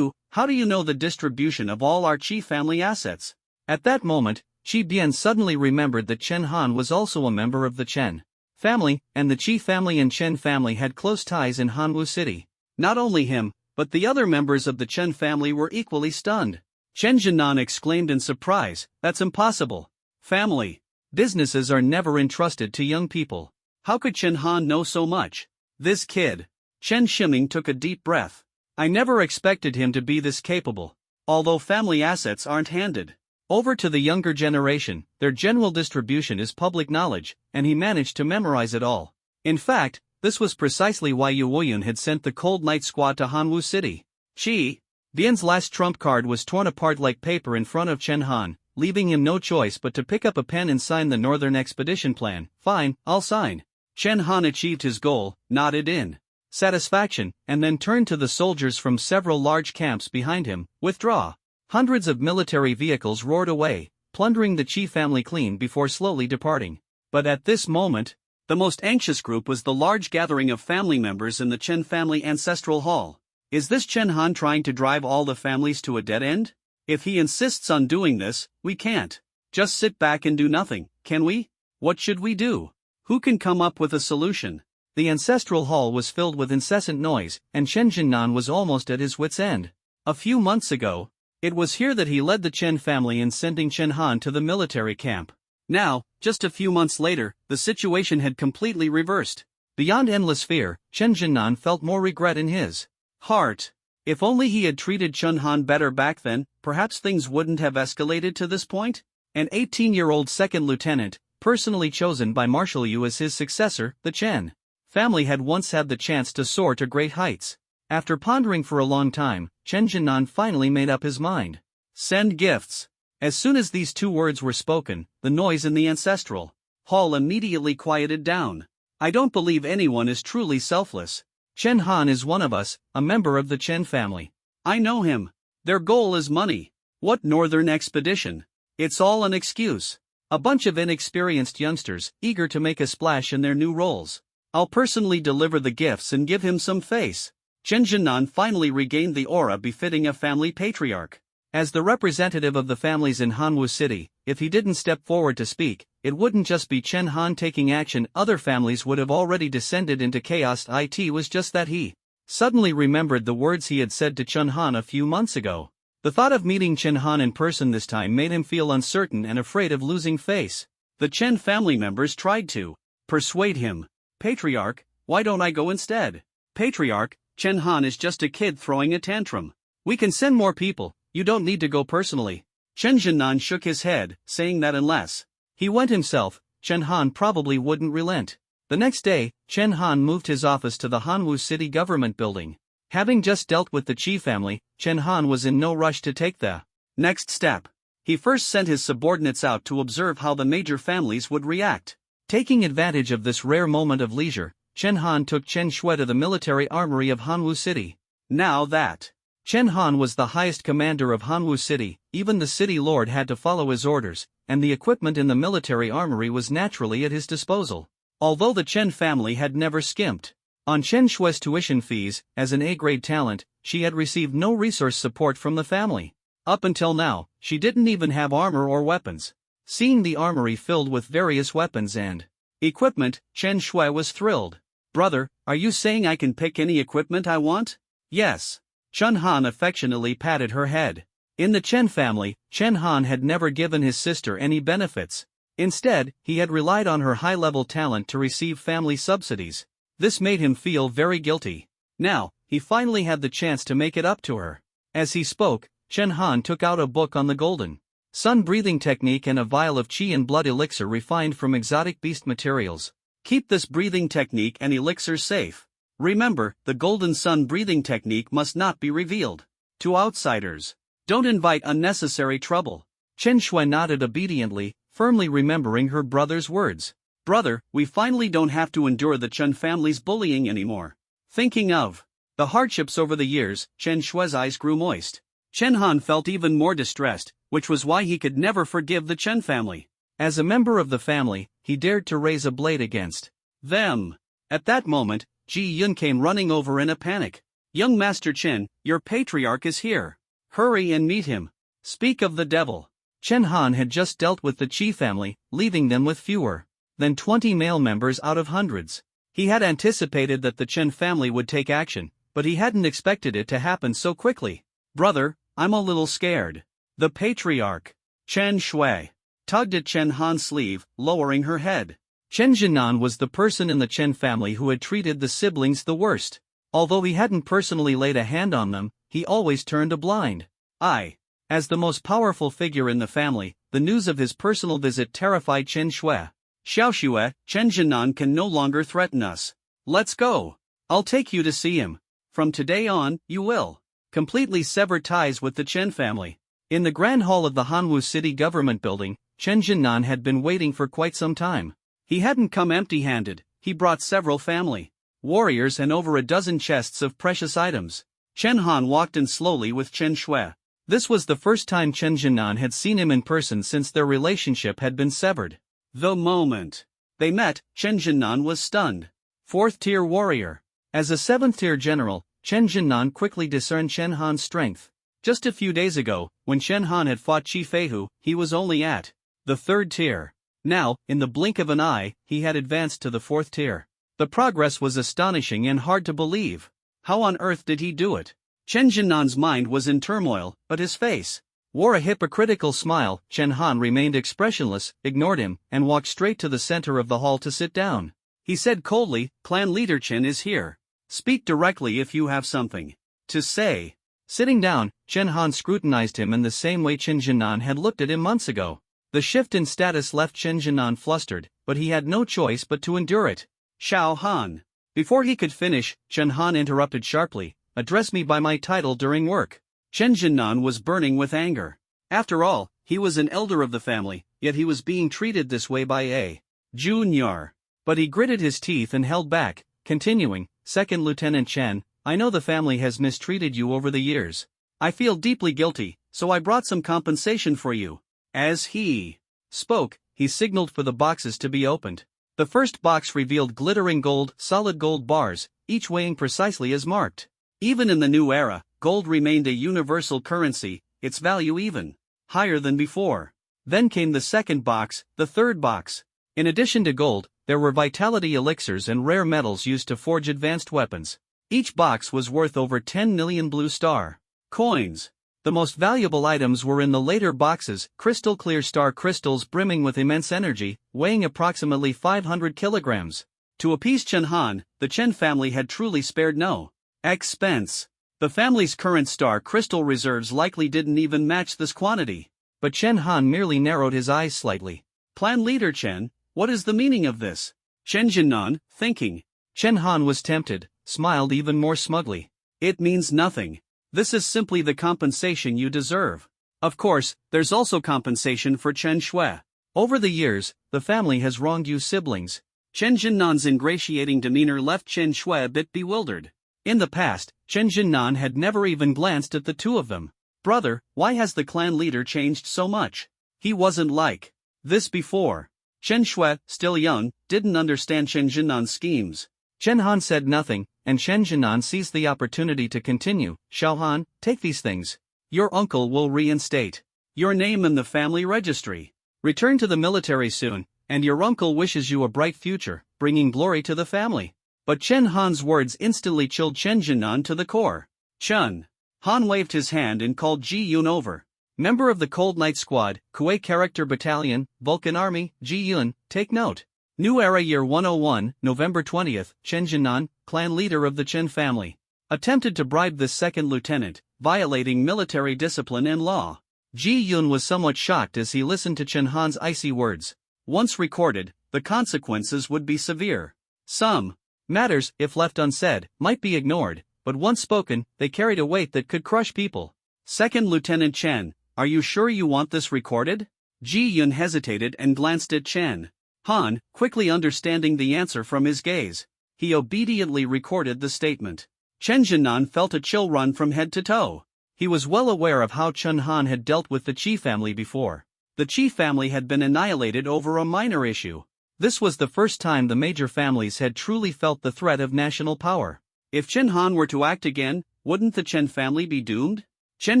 How do you know the distribution of all our Qi family assets? At that moment, Qi Bian suddenly remembered that Chen Han was also a member of the Chen family, and the Qi family and Chen family had close ties in Hanwu City. Not only him, but the other members of the Chen family were equally stunned. Chen Jinan exclaimed in surprise, that's impossible. Family businesses are never entrusted to young people. How could Chen Han know so much? This kid. Chen Shiming took a deep breath. I never expected him to be this capable. Although family assets aren't handed over to the younger generation, their general distribution is public knowledge, and he managed to memorize it all. In fact, this was precisely why Yu Woyun had sent the Cold Night Squad to Hanwu City. Qi Bian's last trump card was torn apart like paper in front of Chen Han, leaving him no choice but to pick up a pen and sign the Northern Expedition Plan. Fine, I'll sign. Chen Han achieved his goal, nodded in satisfaction, and then turned to the soldiers from several large camps behind him. Withdraw. Hundreds of military vehicles roared away, plundering the Qi family clean before slowly departing. But at this moment, the most anxious group was the large gathering of family members in the Chen family ancestral hall. Is this Chen Han trying to drive all the families to a dead end? If he insists on doing this, we can't just sit back and do nothing, can we? What should we do? Who can come up with a solution? The ancestral hall was filled with incessant noise, and Chen Jinnan was almost at his wits' end. A few months ago, it was here that he led the Chen family in sending Chen Han to the military camp. Now, just a few months later, the situation had completely reversed. Beyond endless fear, Chen Jinnan felt more regret in his heart. If only he had treated Chen Han better back then, perhaps things wouldn't have escalated to this point. An 18-year-old second lieutenant, personally chosen by Marshal Yu as his successor, the Chen family had once had the chance to soar to great heights. After pondering for a long time, Chen Jinnan finally made up his mind. Send gifts. As soon as these 2 words were spoken, the noise in the ancestral hall immediately quieted down. I don't believe anyone is truly selfless. Chen Han is one of us, a member of the Chen family. I know him. Their goal is money. What Northern Expedition? It's all an excuse. A bunch of inexperienced youngsters, eager to make a splash in their new roles. I'll personally deliver the gifts and give him some face. Chen Jinan finally regained the aura befitting a family patriarch. As the representative of the families in Hanwu City, if he didn't step forward to speak, it wouldn't just be Chen Han taking action, other families would have already descended into chaos. It was just that he suddenly remembered the words he had said to Chen Han a few months ago. The thought of meeting Chen Han in person this time made him feel uncertain and afraid of losing face. The Chen family members tried to persuade him. Patriarch, why don't I go instead? Patriarch, Chen Han is just a kid throwing a tantrum. We can send more people, you don't need to go personally. Chen Jinan shook his head, saying that unless he went himself, Chen Han probably wouldn't relent. The next day, Chen Han moved his office to the Hanwu City Government Building. Having just dealt with the Qi family, Chen Han was in no rush to take the next step. He first sent his subordinates out to observe how the major families would react. Taking advantage of this rare moment of leisure, Chen Han took Chen Shui to the military armory of Hanwu City. Now that Chen Han was the highest commander of Hanwu City, even the city lord had to follow his orders, and the equipment in the military armory was naturally at his disposal. Although the Chen family had never skimped on Chen Shui's tuition fees, as an A-grade talent, she had received no resource support from the family. Up until now, she didn't even have armor or weapons. Seeing the armory filled with various weapons and equipment, Chen Shui was thrilled. Brother, are you saying I can pick any equipment I want? Yes. Chen Han affectionately patted her head. In the Chen family, Chen Han had never given his sister any benefits. Instead, he had relied on her high-level talent to receive family subsidies. This made him feel very guilty. Now, he finally had the chance to make it up to her. As he spoke, Chen Han took out a book on the golden sun breathing technique and a vial of qi and blood elixir refined from exotic beast materials. Keep this breathing technique and elixir safe. Remember, the golden sun breathing technique must not be revealed to outsiders. Don't invite unnecessary trouble. Chen Shui nodded obediently, firmly remembering her brother's words. Brother, we finally don't have to endure the Chen family's bullying anymore. Thinking of the hardships over the years, Chen Shui's eyes grew moist. Chen Han felt even more distressed, which was why he could never forgive the Chen family. As a member of the family, he dared to raise a blade against them. At that moment, Ji Yun came running over in a panic. Young Master Chen, your patriarch is here. Hurry and meet him. Speak of the devil. Chen Han had just dealt with the Qi family, leaving them with fewer than 20 male members out of hundreds. He had anticipated that the Chen family would take action, but he hadn't expected it to happen so quickly. Brother, I'm a little scared. The patriarch, Chen Shui, tugged at Chen Han's sleeve, lowering her head. Chen Jinan was the person in the Chen family who had treated the siblings the worst. Although he hadn't personally laid a hand on them, he always turned a blind eye. As the most powerful figure in the family, the news of his personal visit terrified Chen Shui. Xiaoxue, Chen Jinan can no longer threaten us. Let's go. I'll take you to see him. From today on, you will completely sever ties with the Chen family. In the grand hall of the Hanwu City Government Building, Chen Jinan had been waiting for quite some time. He hadn't come empty-handed, he brought several family warriors and over a dozen chests of precious items. Chen Han walked in slowly with Chen Shui. This was the first time Chen Jinan had seen him in person since their relationship had been severed. The moment they met, Chen Jinan was stunned. Fourth-tier warrior. As a 7th-tier general, Chen Jinan quickly discerned Chen Han's strength. Just a few days ago, when Chen Han had fought Qi Feihu, he was only at the 3rd tier. Now, in the blink of an eye, he had advanced to the 4th tier. The progress was astonishing and hard to believe. How on earth did he do it? Chen Jinan's mind was in turmoil, but his face wore a hypocritical smile. Chen Han remained expressionless, ignored him, and walked straight to the center of the hall to sit down. He said coldly, Clan Leader Chen is here. Speak directly if you have something to say. Sitting down, Chen Han scrutinized him in the same way Chen Jinan had looked at him months ago. The shift in status left Chen Jinan flustered, but he had no choice but to endure it. Xiao Han. Before he could finish, Chen Han interrupted sharply, address me by my title during work. Chen Jinan was burning with anger. After all, he was an elder of the family, yet he was being treated this way by a junior. But he gritted his teeth and held back, continuing, Second Lieutenant Chen, I know the family has mistreated you over the years. I feel deeply guilty, so I brought some compensation for you. As he spoke, he signaled for the boxes to be opened. The first box revealed glittering solid gold bars, each weighing precisely as marked. Even in the new era, gold remained a universal currency, its value even higher than before. Then came the second box, the third box. In addition to gold, there were vitality elixirs and rare metals used to forge advanced weapons. Each box was worth over 10 million blue star coins. The most valuable items were in the later boxes, crystal clear star crystals brimming with immense energy, weighing approximately 500 kilograms. To appease Chen Han, the Chen family had truly spared no expense. The family's current star crystal reserves likely didn't even match this quantity. But Chen Han merely narrowed his eyes slightly. Clan leader Chen, what is the meaning of this? Chen Jinnan, thinking. Chen Han was tempted, smiled even more smugly. It means nothing. This is simply the compensation you deserve. Of course, there's also compensation for Chen Shui. Over the years, the family has wronged you siblings. Chen Jinnan's ingratiating demeanor left Chen Shui a bit bewildered. In the past, Chen Jinnan had never even glanced at the two of them. Brother, why has the clan leader changed so much? He wasn't like this before. Chen Shui, still young, didn't understand Chen Jinnan's schemes. Chen Han said nothing, and Chen Jinnan seized the opportunity to continue. Xiao Han, take these things. Your uncle will reinstate your name in the family registry. Return to the military soon, and your uncle wishes you a bright future, bringing glory to the family. But Chen Han's words instantly chilled Chen Jinnan to the core. Chen Han waved his hand and called Ji Yun over. Member of the Cold Knight Squad, Kuei Character Battalion, Vulcan Army, Ji Yun, take note. New Era Year 101, November 20th, Chen Jinnan, clan leader of the Chen family, attempted to bribe this second lieutenant, violating military discipline and law. Ji Yun was somewhat shocked as he listened to Chen Han's icy words. Once recorded, the consequences would be severe. Some matters, if left unsaid, might be ignored, but once spoken, they carried a weight that could crush people. Second Lieutenant Chen, are you sure you want this recorded? Ji Yun hesitated and glanced at Chen Han, quickly understanding the answer from his gaze. He obediently recorded the statement. Chen Jinnan felt a chill run from head to toe. He was well aware of how Chen Han had dealt with the Qi family before. The Qi family had been annihilated over a minor issue. This was the first time the major families had truly felt the threat of national power. If Chen Han were to act again, wouldn't the Chen family be doomed? Chen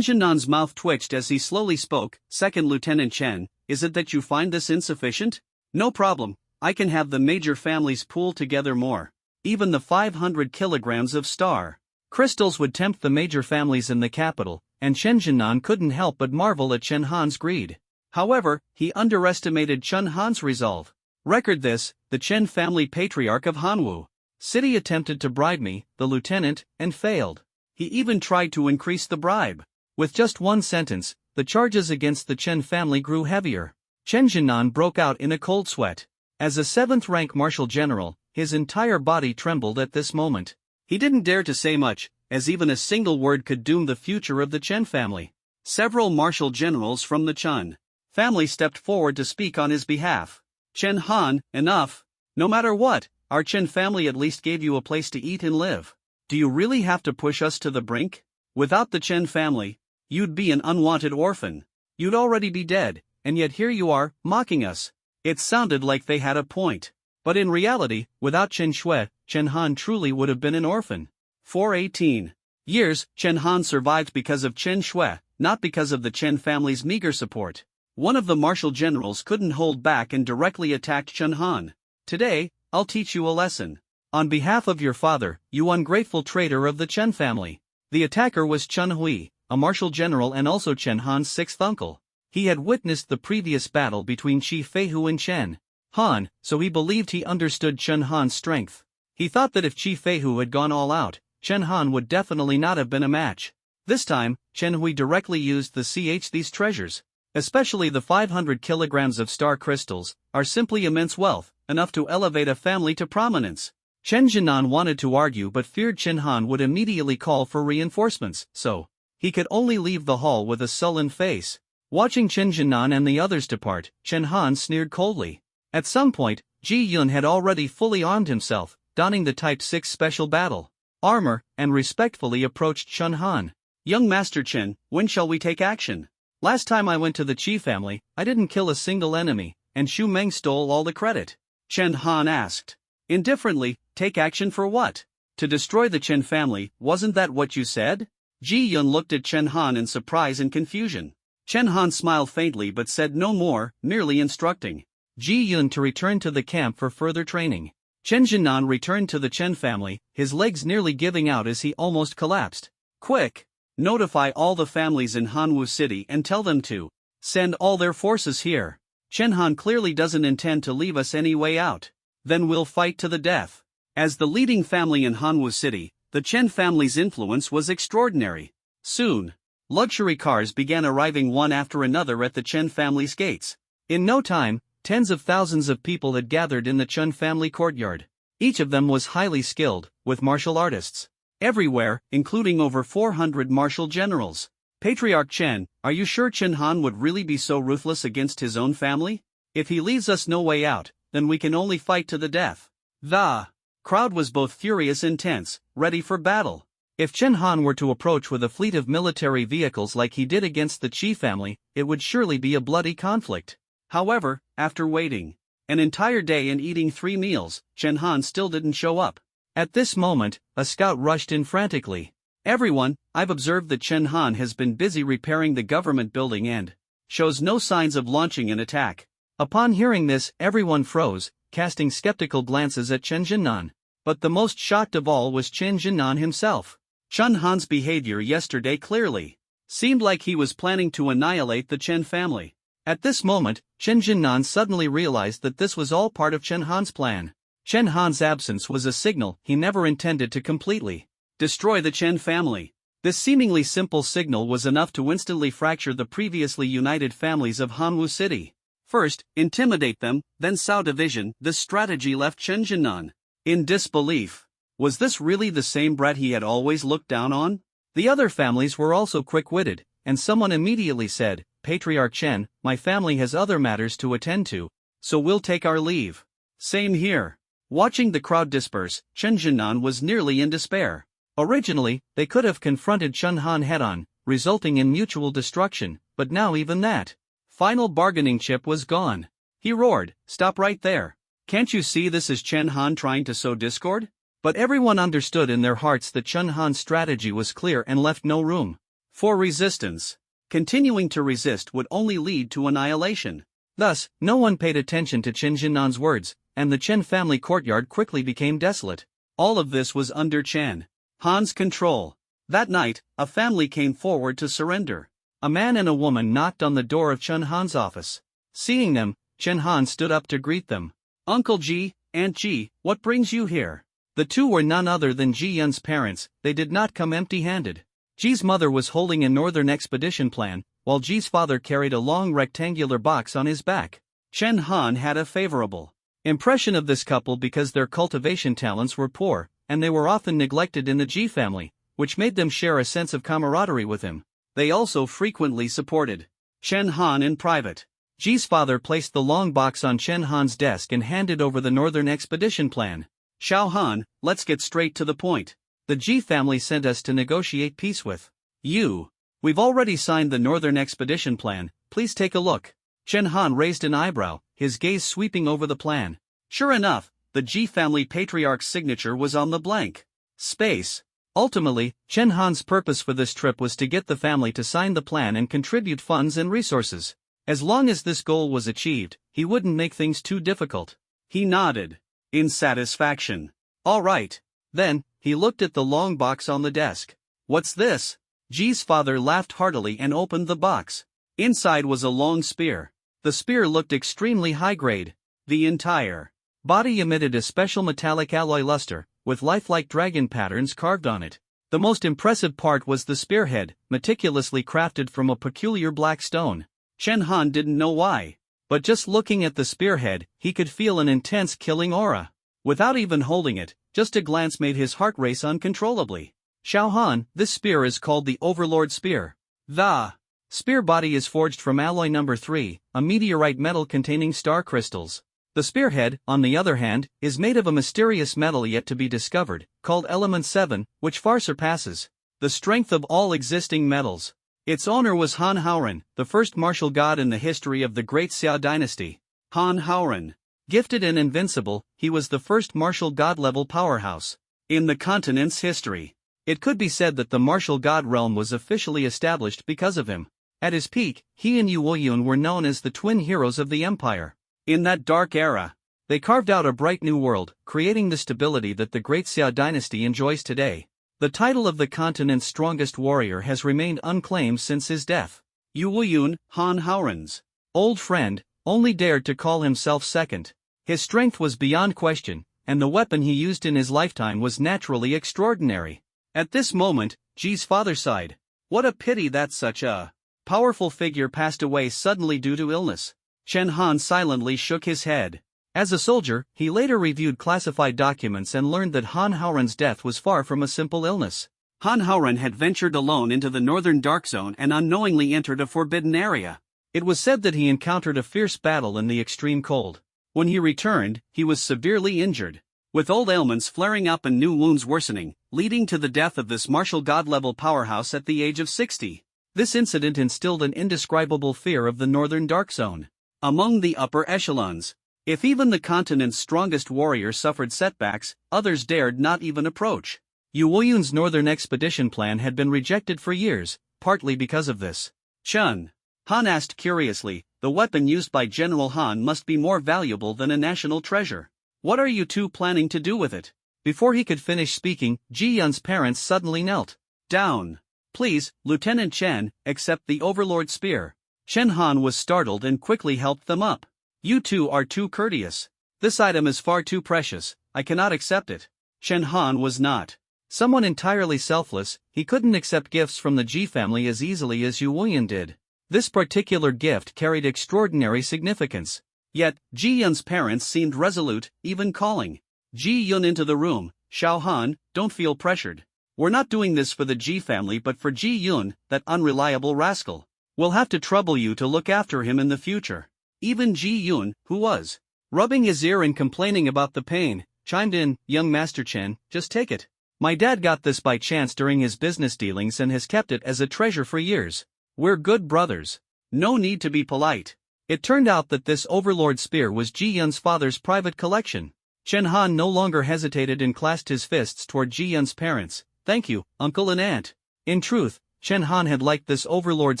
Jinnan's mouth twitched as he slowly spoke. Second Lieutenant Chen, is it that you find this insufficient? No problem, I can have the major families pool together more. Even the 500 kilograms of star crystals would tempt the major families in the capital, and Chen Jinnan couldn't help but marvel at Chen Han's greed. However, he underestimated Chen Han's resolve. Record this, the Chen family patriarch of Hanwu City attempted to bribe me, the lieutenant, and failed. He even tried to increase the bribe. With just one sentence, the charges against the Chen family grew heavier. Chen Jinnan broke out in a cold sweat. As a 7th-rank martial general, his entire body trembled at this moment. He didn't dare to say much, as even a single word could doom the future of the Chen family. Several martial generals from the Chen family stepped forward to speak on his behalf. Chen Han, enough. No matter what, our Chen family at least gave you a place to eat and live. Do you really have to push us to the brink? Without the Chen family, you'd be an unwanted orphan. You'd already be dead, and yet here you are, mocking us. It sounded like they had a point. But in reality, without Chen Shui, Chen Han truly would have been an orphan. For 18 years, Chen Han survived because of Chen Shui, not because of the Chen family's meager support. One of the martial generals couldn't hold back and directly attacked Chen Han. Today, I'll teach you a lesson. On behalf of your father, you ungrateful traitor of the Chen family. The attacker was Chen Hui, a martial general and also Chen Han's 6th uncle. He had witnessed the previous battle between Qi Feihu and Chen Han, so he believed he understood Chen Han's strength. He thought that if Qi Feihu had gone all out, Chen Han would definitely not have been a match. This time, Chen Hui directly used these treasures, especially the 500 kilograms of star crystals, are simply immense wealth, enough to elevate a family to prominence. Chen Jinnan wanted to argue but feared Chen Han would immediately call for reinforcements, so he could only leave the hall with a sullen face. Watching Chen Jinnan and the others depart, Chen Han sneered coldly. At some point, Ji Yun had already fully armed himself, donning the Type 6 special battle armor, and respectfully approached Chen Han. Young Master Chen, when shall we take action? Last time I went to the Qi family, I didn't kill a single enemy, and Xu Meng stole all the credit. Chen Han asked. Indifferently, take action for what? To destroy the Chen family, wasn't that what you said? Ji Yun looked at Chen Han in surprise and confusion. Chen Han smiled faintly but said no more, merely instructing Ji Yun to return to the camp for further training. Chen Jinnan returned to the Chen family, his legs nearly giving out as he almost collapsed. Quick! Notify all the families in Hanwu City and tell them to send all their forces here. Chen Han clearly doesn't intend to leave us any way out. Then we'll fight to the death. As the leading family in Hanwu City, the Chen family's influence was extraordinary. Soon, luxury cars began arriving one after another at the Chen family's gates. In no time, tens of thousands of people had gathered in the Chen family courtyard. Each of them was highly skilled, with martial artists everywhere, including over 400 martial generals. Patriarch Chen, are you sure Chen Han would really be so ruthless against his own family? If he leaves us no way out, then we can only fight to the death. The crowd was both furious and tense, ready for battle. If Chen Han were to approach with a fleet of military vehicles like he did against the Qi family, it would surely be a bloody conflict. However, after waiting an entire day and eating 3 meals, Chen Han still didn't show up. At this moment, a scout rushed in frantically. Everyone, I've observed that Chen Han has been busy repairing the government building and shows no signs of launching an attack. Upon hearing this, everyone froze, casting skeptical glances at Chen Jinnan. But the most shocked of all was Chen Jinnan himself. Chen Han's behavior yesterday clearly seemed like he was planning to annihilate the Chen family. At this moment, Chen Jinnan suddenly realized that this was all part of Chen Han's plan. Chen Han's absence was a signal he never intended to completely destroy the Chen family. This seemingly simple signal was enough to instantly fracture the previously united families of Hanwu City. First, intimidate them, then sow division. This strategy left Chen Jinnan in disbelief. Was this really the same brat he had always looked down on? The other families were also quick-witted, and someone immediately said, Patriarch Chen, my family has other matters to attend to, so we'll take our leave. Same here. Watching the crowd disperse, Chen Jinnan was nearly in despair. Originally, they could have confronted Chen Han head-on, resulting in mutual destruction, but now even that final bargaining chip was gone. He roared, stop right there. Can't you see this is Chen Han trying to sow discord? But everyone understood in their hearts that Chen Han's strategy was clear and left no room for resistance. Continuing to resist would only lead to annihilation. Thus, no one paid attention to Chen Jinnan's words, and the Chen family courtyard quickly became desolate. All of this was under Chen Han's control. That night, a family came forward to surrender. A man and a woman knocked on the door of Chen Han's office. Seeing them, Chen Han stood up to greet them. Uncle Ji, Aunt Ji, what brings you here? The two were none other than Ji Yun's parents. They did not come empty-handed. Ji's mother was holding a northern expedition plan, while Ji's father carried a long rectangular box on his back. Chen Han had a favorable impression of this couple because their cultivation talents were poor, and they were often neglected in the Ji family, which made them share a sense of camaraderie with him. They also frequently supported Chen Han in private. Ji's father placed the long box on Chen Han's desk and handed over the northern expedition plan. Xiao Han, let's get straight to the point. The Ji family sent us to negotiate peace with you. We've already signed the northern expedition plan, please take a look. Chen Han raised an eyebrow, his gaze sweeping over the plan. Sure enough, the Ji family patriarch's signature was on the blank space. Ultimately, Chen Han's purpose for this trip was to get the family to sign the plan and contribute funds and resources. As long as this goal was achieved, he wouldn't make things too difficult. He nodded in satisfaction. All right. Then, he looked at the long box on the desk. What's this? Ji's father laughed heartily and opened the box. Inside was a long spear. The spear looked extremely high-grade. The entire body emitted a special metallic alloy luster, with lifelike dragon patterns carved on it. The most impressive part was the spearhead, meticulously crafted from a peculiar black stone. Chen Han didn't know why, but just looking at the spearhead, he could feel an intense killing aura. Without even holding it, just a glance made his heart race uncontrollably. Xiao Han, this spear is called the Overlord Spear. The spear body is forged from alloy number 3, a meteorite metal containing star crystals. The spearhead, on the other hand, is made of a mysterious metal yet to be discovered, called Element 7, which far surpasses the strength of all existing metals. Its owner was Han Haoran, the first martial god in the history of the Great Xia dynasty. Han Haoran. Gifted and invincible, he was the first martial god-level powerhouse in the continent's history. It could be said that the martial god realm was officially established because of him. At his peak, he and Yu Woyun were known as the twin heroes of the empire. In that dark era, they carved out a bright new world, creating the stability that the Great Xia dynasty enjoys today. The title of the continent's strongest warrior has remained unclaimed since his death. Yu Wuyun, Han Haoran's old friend, only dared to call himself second. His strength was beyond question, and the weapon he used in his lifetime was naturally extraordinary. At this moment, Ji's father sighed. What a pity that such a powerful figure passed away suddenly due to illness. Chen Han silently shook his head. As a soldier, he later reviewed classified documents and learned that Han Haoran's death was far from a simple illness. Han Haoran had ventured alone into the northern dark zone and unknowingly entered a forbidden area. It was said that he encountered a fierce battle in the extreme cold. When he returned, he was severely injured, with old ailments flaring up and new wounds worsening, leading to the death of this martial god-level powerhouse at the age of 60. This incident instilled an indescribable fear of the northern dark zone among the upper echelons. If even the continent's strongest warrior suffered setbacks, others dared not even approach. Yu Wuyun's northern expedition plan had been rejected for years, partly because of this. Chun. Han asked curiously, the weapon used by General Han must be more valuable than a national treasure. What are you two planning to do with it? Before he could finish speaking, Ji Yun's parents suddenly knelt down. Please, Lieutenant Chen, accept the Overlord Spear. Chen Han was startled and quickly helped them up. You two are too courteous. This item is far too precious, I cannot accept it. Chen Han was not someone entirely selfless, he couldn't accept gifts from the Ji family as easily as Yu Wuyun did. This particular gift carried extraordinary significance. Yet, Ji Yun's parents seemed resolute, even calling Ji Yun into the room. Xiao Han, don't feel pressured. We're not doing this for the Ji family but for Ji Yun, that unreliable rascal. We'll have to trouble you to look after him in the future. Even Ji Yun, who was rubbing his ear and complaining about the pain, chimed in, young Master Chen, just take it. My dad got this by chance during his business dealings and has kept it as a treasure for years. We're good brothers. No need to be polite. It turned out that this Overlord Spear was Ji Yun's father's private collection. Chen Han no longer hesitated and clasped his fists toward Ji Yun's parents. Thank you, uncle and aunt. In truth, Chen Han had liked this Overlord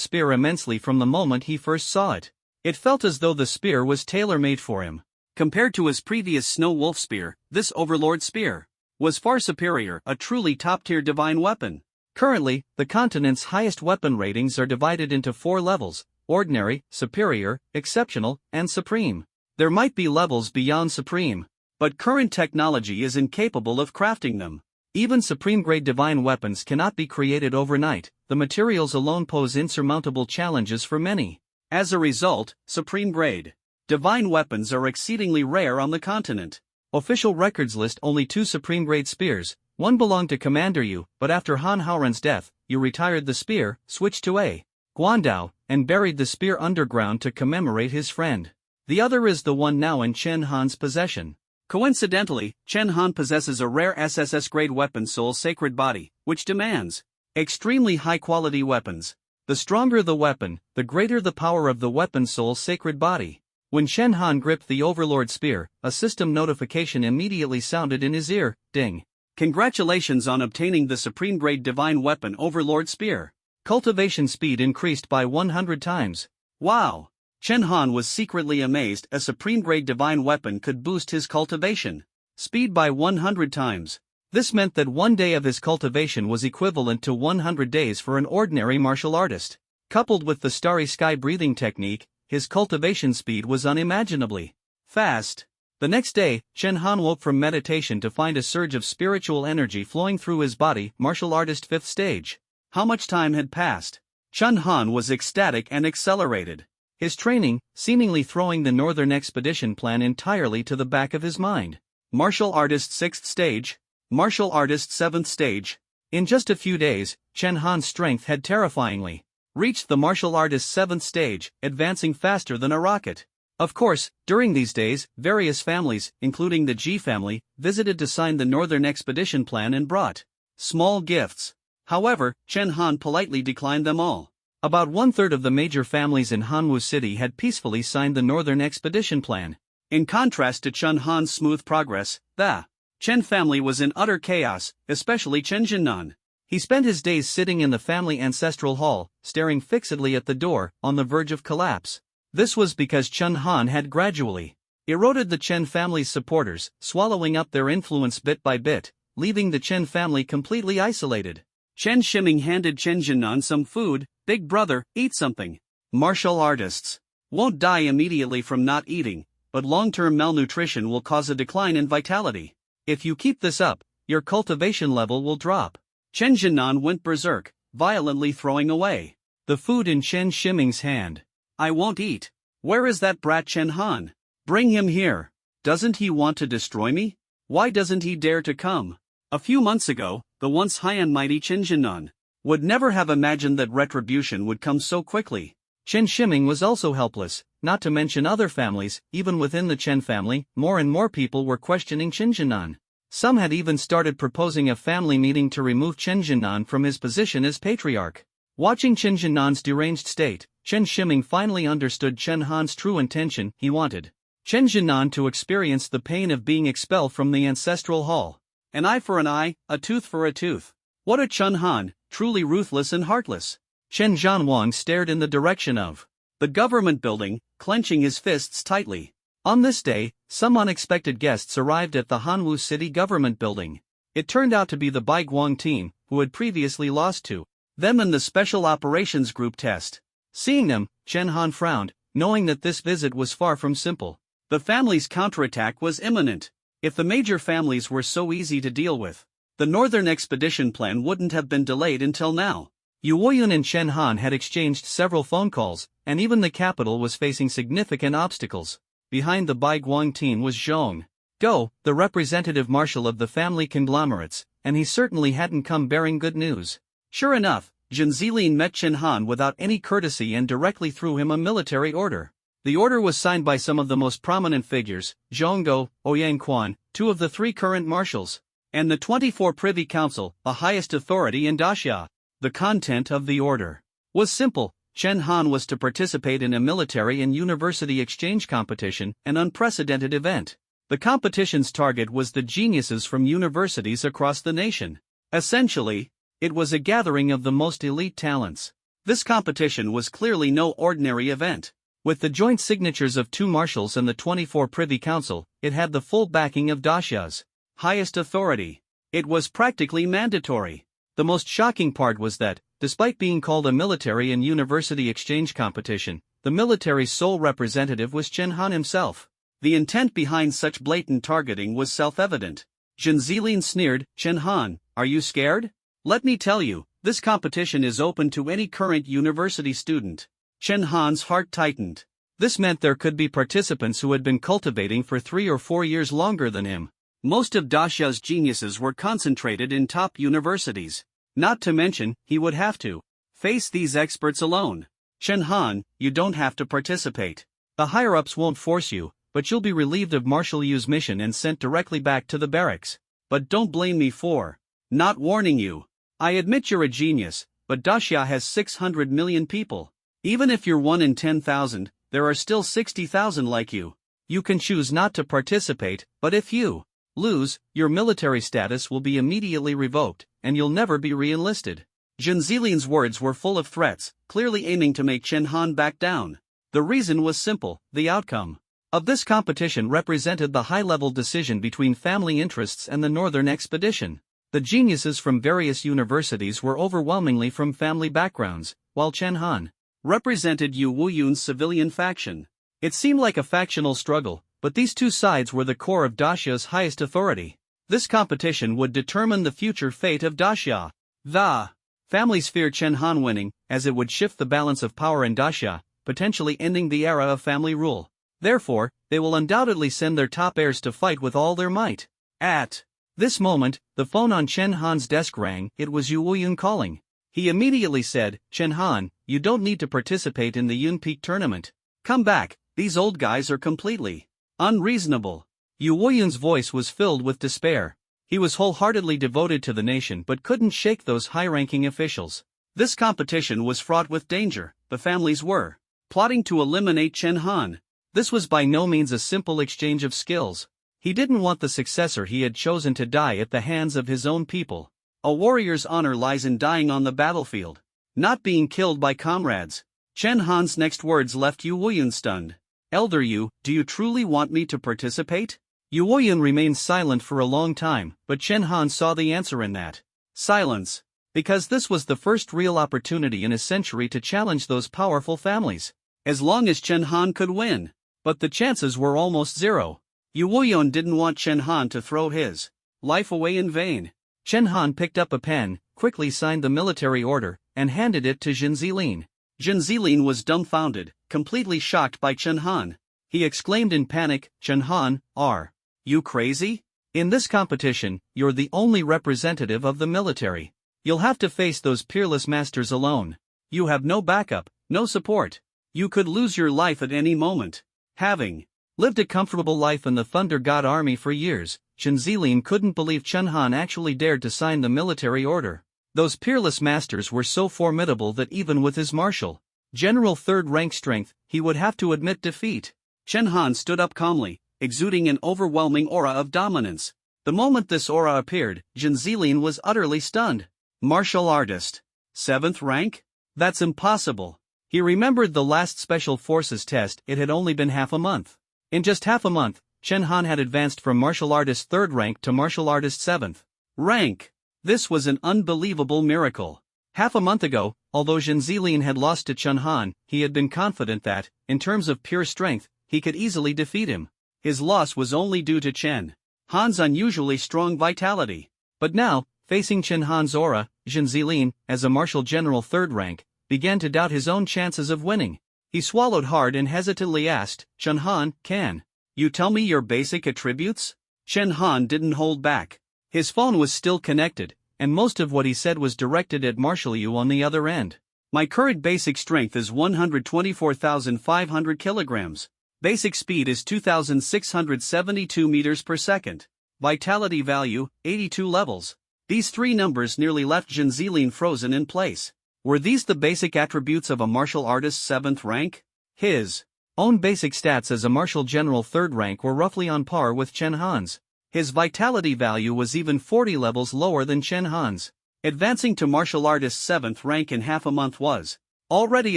Spear immensely from the moment he first saw it. It felt as though the spear was tailor-made for him. Compared to his previous Snow Wolf Spear, this Overlord Spear was far superior, a truly top-tier divine weapon. Currently, the continent's highest weapon ratings are divided into 4 levels: ordinary, superior, exceptional, and supreme. There might be levels beyond supreme, but current technology is incapable of crafting them. Even supreme-grade divine weapons cannot be created overnight, the materials alone pose insurmountable challenges for many. As a result, supreme-grade divine weapons are exceedingly rare on the continent. Official records list only 2 supreme-grade spears. One belonged to Commander Yu, but after Han Haoran's death, Yu retired the spear, switched to a Guandao, and buried the spear underground to commemorate his friend. The other is the one now in Chen Han's possession. Coincidentally, Chen Han possesses a rare SSS-grade weapon Soul Sacred Body, which demands extremely high-quality weapons. The stronger the weapon, the greater the power of the weapon Soul Sacred Body. When Chen Han gripped the Overlord Spear, a system notification immediately sounded in his ear, ding. Congratulations on obtaining the supreme-grade divine weapon Overlord Spear. Cultivation speed increased by 100 times. Wow! Chen Han was secretly amazed a supreme-grade divine weapon could boost his cultivation speed by 100 times. This meant that one day of his cultivation was equivalent to 100 days for an ordinary martial artist. Coupled with the starry sky breathing technique, his cultivation speed was unimaginably fast. The next day, Chen Han woke from meditation to find a surge of spiritual energy flowing through his body, martial artist 5th stage. How much time had passed? Chen Han was ecstatic and accelerated his training, seemingly throwing the northern expedition plan entirely to the back of his mind. Martial artist 6th stage, martial artist 7th stage. In just a few days, Chen Han's strength had terrifyingly reached the martial artist 7th stage, advancing faster than a rocket. Of course, during these days, various families, including the Ji family, visited to sign the Northern Expedition Plan and brought small gifts. However, Chen Han politely declined them all. About 1/3 of the major families in Hanwu City had peacefully signed the Northern Expedition Plan. In contrast to Chen Han's smooth progress, the Chen family was in utter chaos, especially Chen Jinnan. He spent his days sitting in the family ancestral hall, staring fixedly at the door, on the verge of collapse. This was because Chen Han had gradually eroded the Chen family's supporters, swallowing up their influence bit by bit, leaving the Chen family completely isolated. Chen Shiming handed Chen Jinan some food. Big brother, eat something. Martial artists won't die immediately from not eating, but long-term malnutrition will cause a decline in vitality. If you keep this up, your cultivation level will drop. Chen Jinan went berserk, violently throwing away the food in Chen Shiming's hand. I won't eat. Where is that brat Chen Han? Bring him here. Doesn't he want to destroy me? Why doesn't he dare to come? A few months ago, the once high and mighty Chen Jinan would never have imagined that retribution would come so quickly. Chen Shiming was also helpless, not to mention other families. Even within the Chen family, more and more people were questioning Chen Jinan. Some had even started proposing a family meeting to remove Chen Jinan from his position as patriarch. Watching Chen Jinan's deranged state, Chen Shiming finally understood Chen Han's true intention. He wanted Chen Jinan to experience the pain of being expelled from the ancestral hall. An eye for an eye, a tooth for a tooth. What a Chen Han, truly ruthless and heartless. Chen Zhanwang stared in the direction of the government building, clenching his fists tightly. On this day, some unexpected guests arrived at the Hanwu City government building. It turned out to be the Baiguang team, who had previously lost to them in the Special Operations Group test. Seeing them, Chen Han frowned, knowing that this visit was far from simple. The family's counterattack was imminent. If the major families were so easy to deal with, the Northern Expedition plan wouldn't have been delayed until now. Yu Woyun and Chen Han had exchanged several phone calls, and even the capital was facing significant obstacles. Behind the Baiguang team was Zhong Go, the representative marshal of the family conglomerates, and he certainly hadn't come bearing good news. Sure enough, Zhen Zilin met Chen Han without any courtesy and directly threw him a military order. The order was signed by some of the most prominent figures, Zhonggo, Ouyang Quan, 2 of the 3 current marshals, and the 24 Privy Council, the highest authority in Daxia. The content of the order was simple. Chen Han was to participate in a military and university exchange competition, an unprecedented event. The competition's target was the geniuses from universities across the nation. Essentially, it was a gathering of the most elite talents. This competition was clearly no ordinary event. With the joint signatures of 2 marshals and the 24 Privy Council, it had the full backing of Daxia's highest authority. It was practically mandatory. The most shocking part was that, despite being called a military and university exchange competition, the military's sole representative was Chen Han himself. The intent behind such blatant targeting was self-evident. Zhen Zilin sneered, "Chen Han, are you scared? Let me tell you, this competition is open to any current university student." Chen Han's heart tightened. This meant there could be participants who had been cultivating for 3 or 4 years longer than him. Most of Daxia's geniuses were concentrated in top universities. Not to mention, he would have to face these experts alone. "Chen Han, you don't have to participate. The higher-ups won't force you, but you'll be relieved of Marshal Yu's mission and sent directly back to the barracks. But don't blame me for not warning you. I admit you're a genius, but Daxia has 600 million people. Even if you're 1 in 10,000, there are still 60,000 like you. You can choose not to participate, but if you lose, your military status will be immediately revoked, and you'll never be re-enlisted." Zhen Zilin's words were full of threats, clearly aiming to make Chen Han back down. The reason was simple: the outcome of this competition represented the high-level decision between family interests and the Northern Expedition. The geniuses from various universities were overwhelmingly from family backgrounds, while Chen Han represented Yu Woyun's civilian faction. It seemed like a factional struggle, but these 2 sides were the core of Daxia's highest authority. This competition would determine the future fate of Daxia. The families feared Chen Han winning, as it would shift the balance of power in Daxia, potentially ending the era of family rule. Therefore, they will undoubtedly send their top heirs to fight with all their might. At this moment, the phone on Chen Han's desk rang. It was Yu Woyun calling. He immediately said, "Chen Han, you don't need to participate in the Yun Peak tournament. Come back, these old guys are completely unreasonable." Yu Woyun's voice was filled with despair. He was wholeheartedly devoted to the nation but couldn't shake those high-ranking officials. This competition was fraught with danger. The families were plotting to eliminate Chen Han. This was by no means a simple exchange of skills. He didn't want the successor he had chosen to die at the hands of his own people. A warrior's honor lies in dying on the battlefield, not being killed by comrades. Chen Han's next words left Yu Woyun stunned. "Elder Yu, do you truly want me to participate?" Yu Woyun remained silent for a long time, but Chen Han saw the answer in that silence. Because this was the first real opportunity in a century to challenge those powerful families. As long as Chen Han could win. But the chances were almost zero. Yu Woyun didn't want Chen Han to throw his life away in vain. Chen Han picked up a pen, quickly signed the military order, and handed it to Jin Zilin. Jin Zilin was dumbfounded, completely shocked by Chen Han. He exclaimed in panic, "Chen Han, are you crazy? In this competition, you're the only representative of the military. You'll have to face those peerless masters alone. You have no backup, no support. You could lose your life at any moment." Having lived a comfortable life in the Thunder God Army for years, Jin Zilin couldn't believe Chen Han actually dared to sign the military order. Those peerless masters were so formidable that even with his martial general third-rank strength, he would have to admit defeat. Chen Han stood up calmly, exuding an overwhelming aura of dominance. The moment this aura appeared, Jin Zilin was utterly stunned. Martial artist. 7th rank? That's impossible. He remembered the last Special Forces test. It had only been half a month. In just half a month, Chen Han had advanced from martial artist 3rd rank to martial artist 7th rank. This was an unbelievable miracle. Half a month ago, although Jin Zilin had lost to Chen Han, he had been confident that, in terms of pure strength, he could easily defeat him. His loss was only due to Chen Han's unusually strong vitality. But now, facing Chen Han's aura, Jin Zilin, as a martial general 3rd rank, began to doubt his own chances of winning. He swallowed hard and hesitantly asked, "Chen Han, can you tell me your basic attributes?" Chen Han didn't hold back. His phone was still connected, and most of what he said was directed at Marshal Yu on the other end. "My current basic strength is 124,500 kilograms. Basic speed is 2,672 meters per second. Vitality value, 82 levels." These three numbers nearly left Jin Zilin frozen in place. Were these the basic attributes of a martial artist 7th rank? His own basic stats as a martial general 3rd rank were roughly on par with Chen Han's. His vitality value was even 40 levels lower than Chen Han's. Advancing to martial artist 7th rank in half a month was already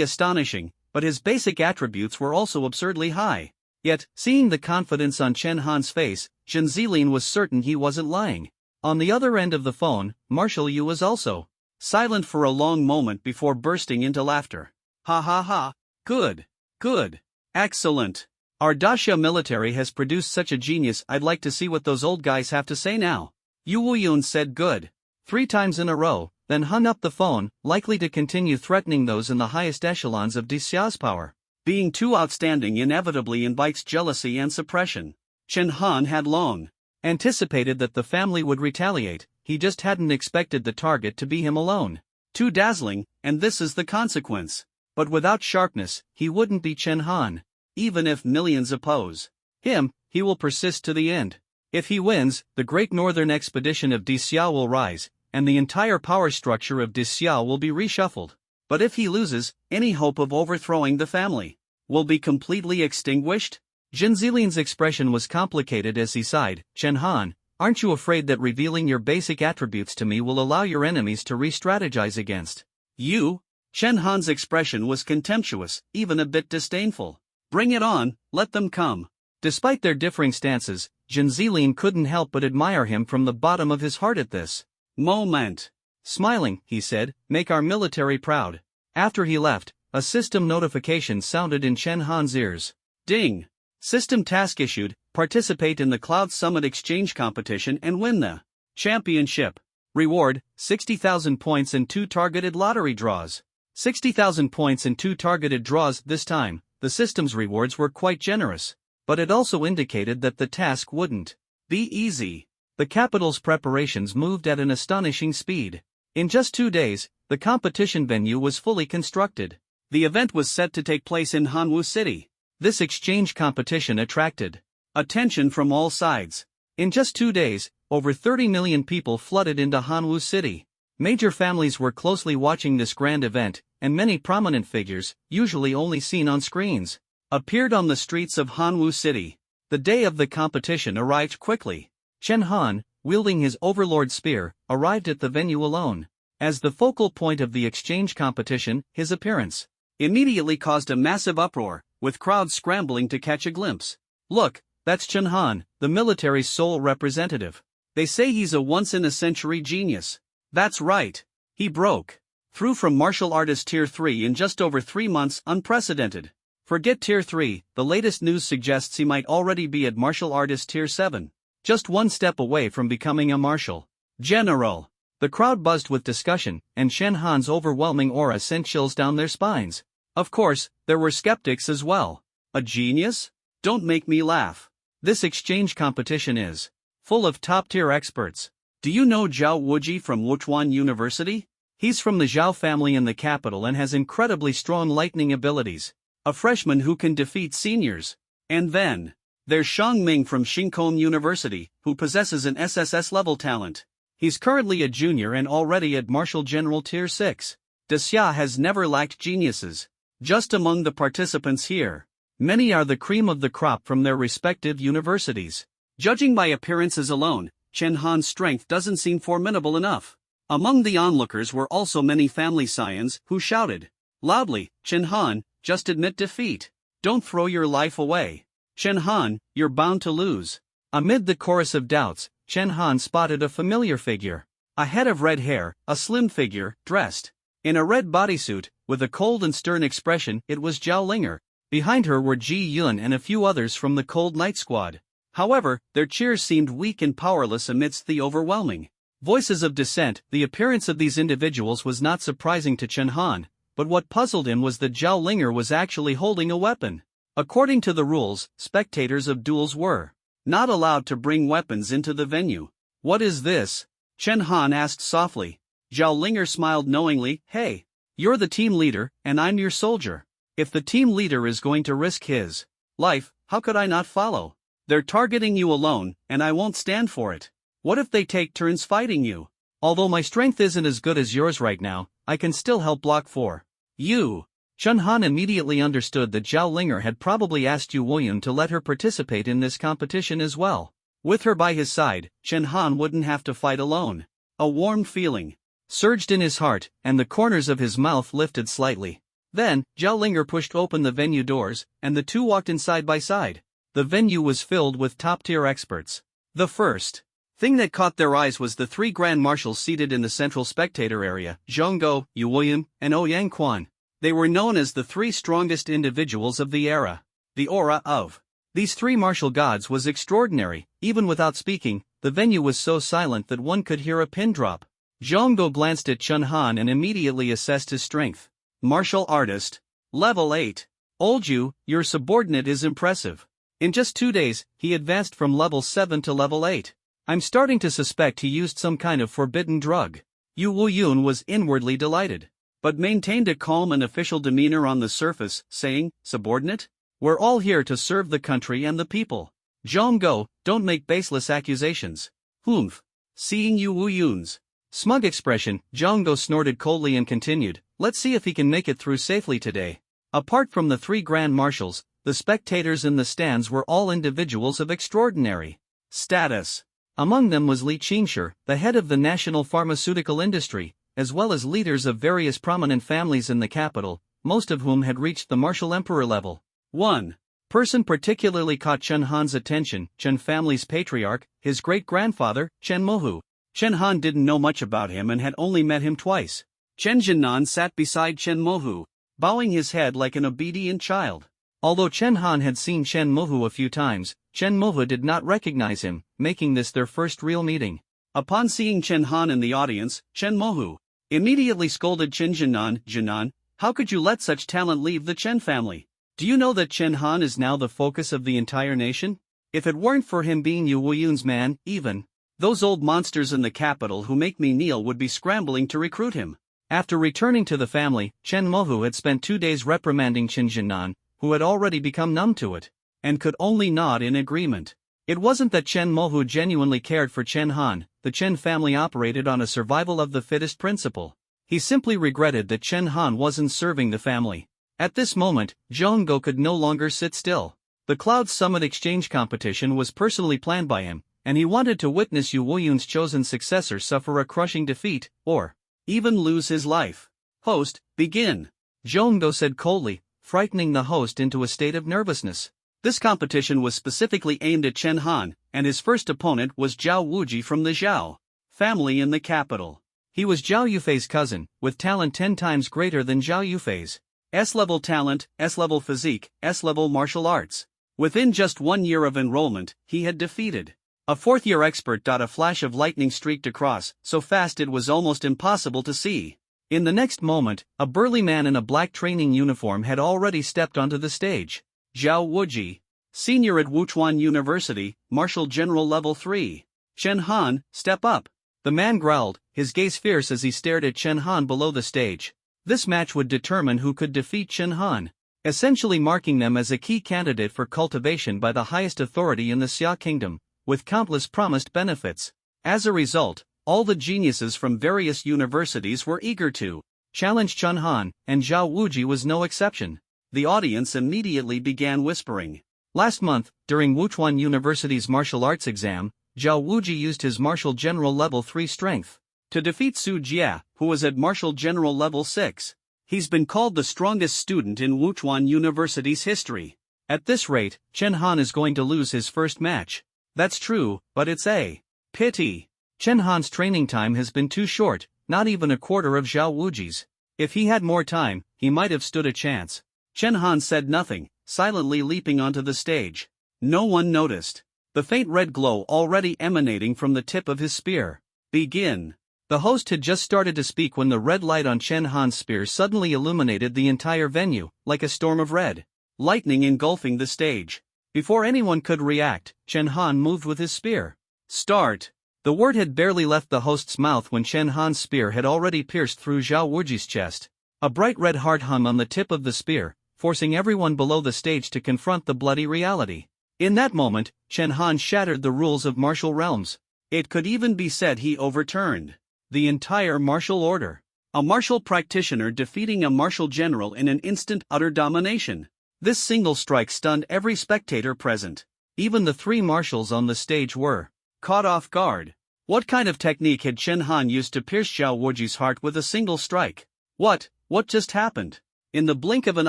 astonishing, but his basic attributes were also absurdly high. Yet, seeing the confidence on Chen Han's face, Jin Zilin was certain he wasn't lying. On the other end of the phone, Marshal Yu was also silent for a long moment before bursting into laughter. "Ha ha ha, good, good, excellent. Our Daxia military has produced such a genius. I'd like to see what those old guys have to say now." Yu Wuyun said good 3 times in a row, then hung up the phone, likely to continue threatening those in the highest echelons of Daxia's power. Being too outstanding inevitably invites jealousy and suppression. Chen Han had long anticipated that the family would retaliate. He just hadn't expected the target to be him alone. Too dazzling, and this is the consequence. But without sharpness, he wouldn't be Chen Han. Even if millions oppose him, he will persist to the end. If he wins, the great northern expedition of Daxia will rise, and the entire power structure of Daxia will be reshuffled. But if he loses, any hope of overthrowing the family will be completely extinguished. Jin Zilin's expression was complicated as he sighed. "Chen Han, aren't you afraid that revealing your basic attributes to me will allow your enemies to re-strategize against you?" Chen Han's expression was contemptuous, even a bit disdainful. "Bring it on, let them come." Despite their differing stances, Jin Zilin couldn't help but admire him from the bottom of his heart at this moment. Smiling, he said, "Make our military proud." After he left, a system notification sounded in Chen Han's ears. Ding! System task issued: participate in the Cloud Summit Exchange competition and win the championship. Reward: 60,000 points in 2 targeted lottery draws. 60,000 points in 2 targeted draws. This time, the system's rewards were quite generous. But it also indicated that the task wouldn't be easy. The capital's preparations moved at an astonishing speed. In just 2 days, the competition venue was fully constructed. The event was set to take place in Hanwu City. This exchange competition attracted attention from all sides. In just 2 days, over 30 million people flooded into Hanwu City. Major families were closely watching this grand event, and many prominent figures, usually only seen on screens, appeared on the streets of Hanwu City. The day of the competition arrived quickly. Chen Han, wielding his overlord spear, arrived at the venue alone. As the focal point of the exchange competition, his appearance immediately caused a massive uproar, with crowds scrambling to catch a glimpse. "Look, That's Chen Han, the military's sole representative. They say he's a once-in-a-century genius. That's right. He broke through from martial artist Tier 3 in just over 3 months, unprecedented. Forget Tier 3, the latest news suggests he might already be at martial artist Tier 7. Just one step away from becoming a martial general. The crowd buzzed with discussion, and Chen Han's overwhelming aura sent chills down their spines. Of course, there were skeptics as well. A genius? Don't make me laugh. This exchange competition is full of top-tier experts. Do you know Zhao Wuji from Wuchuan University? He's from the Zhao family in the capital and has incredibly strong lightning abilities. A freshman who can defeat seniors. And then there's Shang Ming from Xingkong University, who possesses an SSS-level talent. He's currently a junior and already at Martial General Tier 6. Xia has never lacked geniuses. Just among the participants here, many are the cream of the crop from their respective universities. Judging by appearances alone, Chen Han's strength doesn't seem formidable enough. Among the onlookers were also many family scions who shouted loudly, "Chen Han, just admit defeat. Don't throw your life away. Chen Han, you're bound to lose." Amid the chorus of doubts, Chen Han spotted a familiar figure. A head of red hair, a slim figure, dressed in a red bodysuit, with a cold and stern expression. It was Zhao Linger. Behind her were Ji Yun and a few others from the Cold Night Squad. However, their cheers seemed weak and powerless amidst the overwhelming voices of dissent. The appearance of these individuals was not surprising to Chen Han, but what puzzled him was that Zhao Linger was actually holding a weapon. According to the rules, spectators of duels were not allowed to bring weapons into the venue. "What is this?" Chen Han asked softly. Zhao Linger smiled knowingly. "Hey, you're the team leader, and I'm your soldier. If the team leader is going to risk his life, how could I not follow? They're targeting you alone, and I won't stand for it. What if they take turns fighting you? Although my strength isn't as good as yours right now, I can still help block for you." Chen Han immediately understood that Zhao Linger had probably asked Yu Woyun to let her participate in this competition as well. With her by his side, Chen Han wouldn't have to fight alone. A warm feeling surged in his heart, and the corners of his mouth lifted slightly. Then, Zhao Linger pushed open the venue doors, and the two walked in side by side. The venue was filled with top-tier experts. The first thing that caught their eyes was the three grand marshals seated in the central spectator area: Zhong Go, Yu Woyun, and Ouyang Quan. They were known as the three strongest individuals of the era. The aura of these three martial gods was extraordinary. Even without speaking, the venue was so silent that one could hear a pin drop. Zhong Go glanced at Chen Han and immediately assessed his strength. Martial artist. Level 8. Old Yu, your subordinate is impressive. In just 2 days, he advanced from level 7 to level 8. I'm starting to suspect he used some kind of forbidden drug. Yu Woyun was inwardly delighted, but maintained a calm and official demeanor on the surface, saying, "Subordinate? We're all here to serve the country and the people. Zhong Go, don't make baseless accusations." "Humph." Seeing Yu Woyun's smug expression, Zhong Go snorted coldly and continued, "Let's see if he can make it through safely today." Apart from the three grand marshals, the spectators in the stands were all individuals of extraordinary status. Among them was Li Qingshi, the head of the national pharmaceutical industry, as well as leaders of various prominent families in the capital, most of whom had reached the martial emperor level. One person particularly caught Chen Han's attention: Chen family's patriarch, his great-grandfather, Chen Mohu. Chen Han didn't know much about him and had only met him twice. Chen Jinan sat beside Chen Mohu, bowing his head like an obedient child. Although Chen Han had seen Chen Mohu a few times, Chen Mohu did not recognize him, making this their first real meeting. Upon seeing Chen Han in the audience, Chen Mohu immediately scolded Chen Jinan. "Jinan, how could you let such talent leave the Chen family? Do you know that Chen Han is now the focus of the entire nation? If it weren't for him being Yu Woyun's man, even those old monsters in the capital who make me kneel would be scrambling to recruit him." After returning to the family, Chen Mohu had spent 2 days reprimanding Chen Jinan, who had already become numb to it, and could only nod in agreement. It wasn't that Chen Mohu genuinely cared for Chen Han. The Chen family operated on a survival of the fittest principle. He simply regretted that Chen Han wasn't serving the family. At this moment, Zhong Go could no longer sit still. The Cloud Summit exchange competition was personally planned by him, and he wanted to witness Yu Woyun's chosen successor suffer a crushing defeat, or even lose his life. "Host, begin," Zhong Go said coldly, frightening the host into a state of nervousness. This competition was specifically aimed at Chen Han, and his first opponent was Zhao Wuji from the Zhao family in the capital. He was Zhao Yufei's cousin, with talent 10 times greater than Zhao Yufei's. S-level talent, S-level physique, S-level martial arts. Within just 1 year of enrollment, he had defeated a fourth-year expert. A flash of lightning streaked across, so fast it was almost impossible to see. In the next moment, a burly man in a black training uniform had already stepped onto the stage. Zhao Wuji, senior at Wuchuan University, Martial General Level 3. Chen Han, step up. The man growled, his gaze fierce as he stared at Chen Han below the stage. This match would determine who could defeat Chen Han, essentially marking them as a key candidate for cultivation by the highest authority in the Xia Kingdom, with countless promised benefits. As a result, all the geniuses from various universities were eager to challenge Chen Han, and Zhao Wuji was no exception. The audience immediately began whispering. Last month, during Wuchuan University's martial arts exam, Zhao Wuji used his Martial General Level 3 strength to defeat Su Jia, who was at Martial General Level 6. He's been called the strongest student in Wuchuan University's history. At this rate, Chen Han is going to lose his first match. That's true, but it's a pity. Chen Han's training time has been too short, not even a quarter of Zhao Wuji's. If he had more time, he might have stood a chance. Chen Han said nothing, silently leaping onto the stage. No one noticed the faint red glow already emanating from the tip of his spear. Begin. The host had just started to speak when the red light on Chen Han's spear suddenly illuminated the entire venue, like a storm of red lightning engulfing the stage. Before anyone could react, Chen Han moved with his spear. Start. The word had barely left the host's mouth when Chen Han's spear had already pierced through Zhao Wuji's chest. A bright red heart hung on the tip of the spear, forcing everyone below the stage to confront the bloody reality. In that moment, Chen Han shattered the rules of martial realms. It could even be said he overturned the entire martial order. A martial practitioner defeating a martial general in an instant utter domination. This single strike stunned every spectator present. Even the 3 marshals on the stage were caught off guard. What kind of technique had Chen Han used to pierce Zhao Wuji's heart with a single strike? What just happened? In the blink of an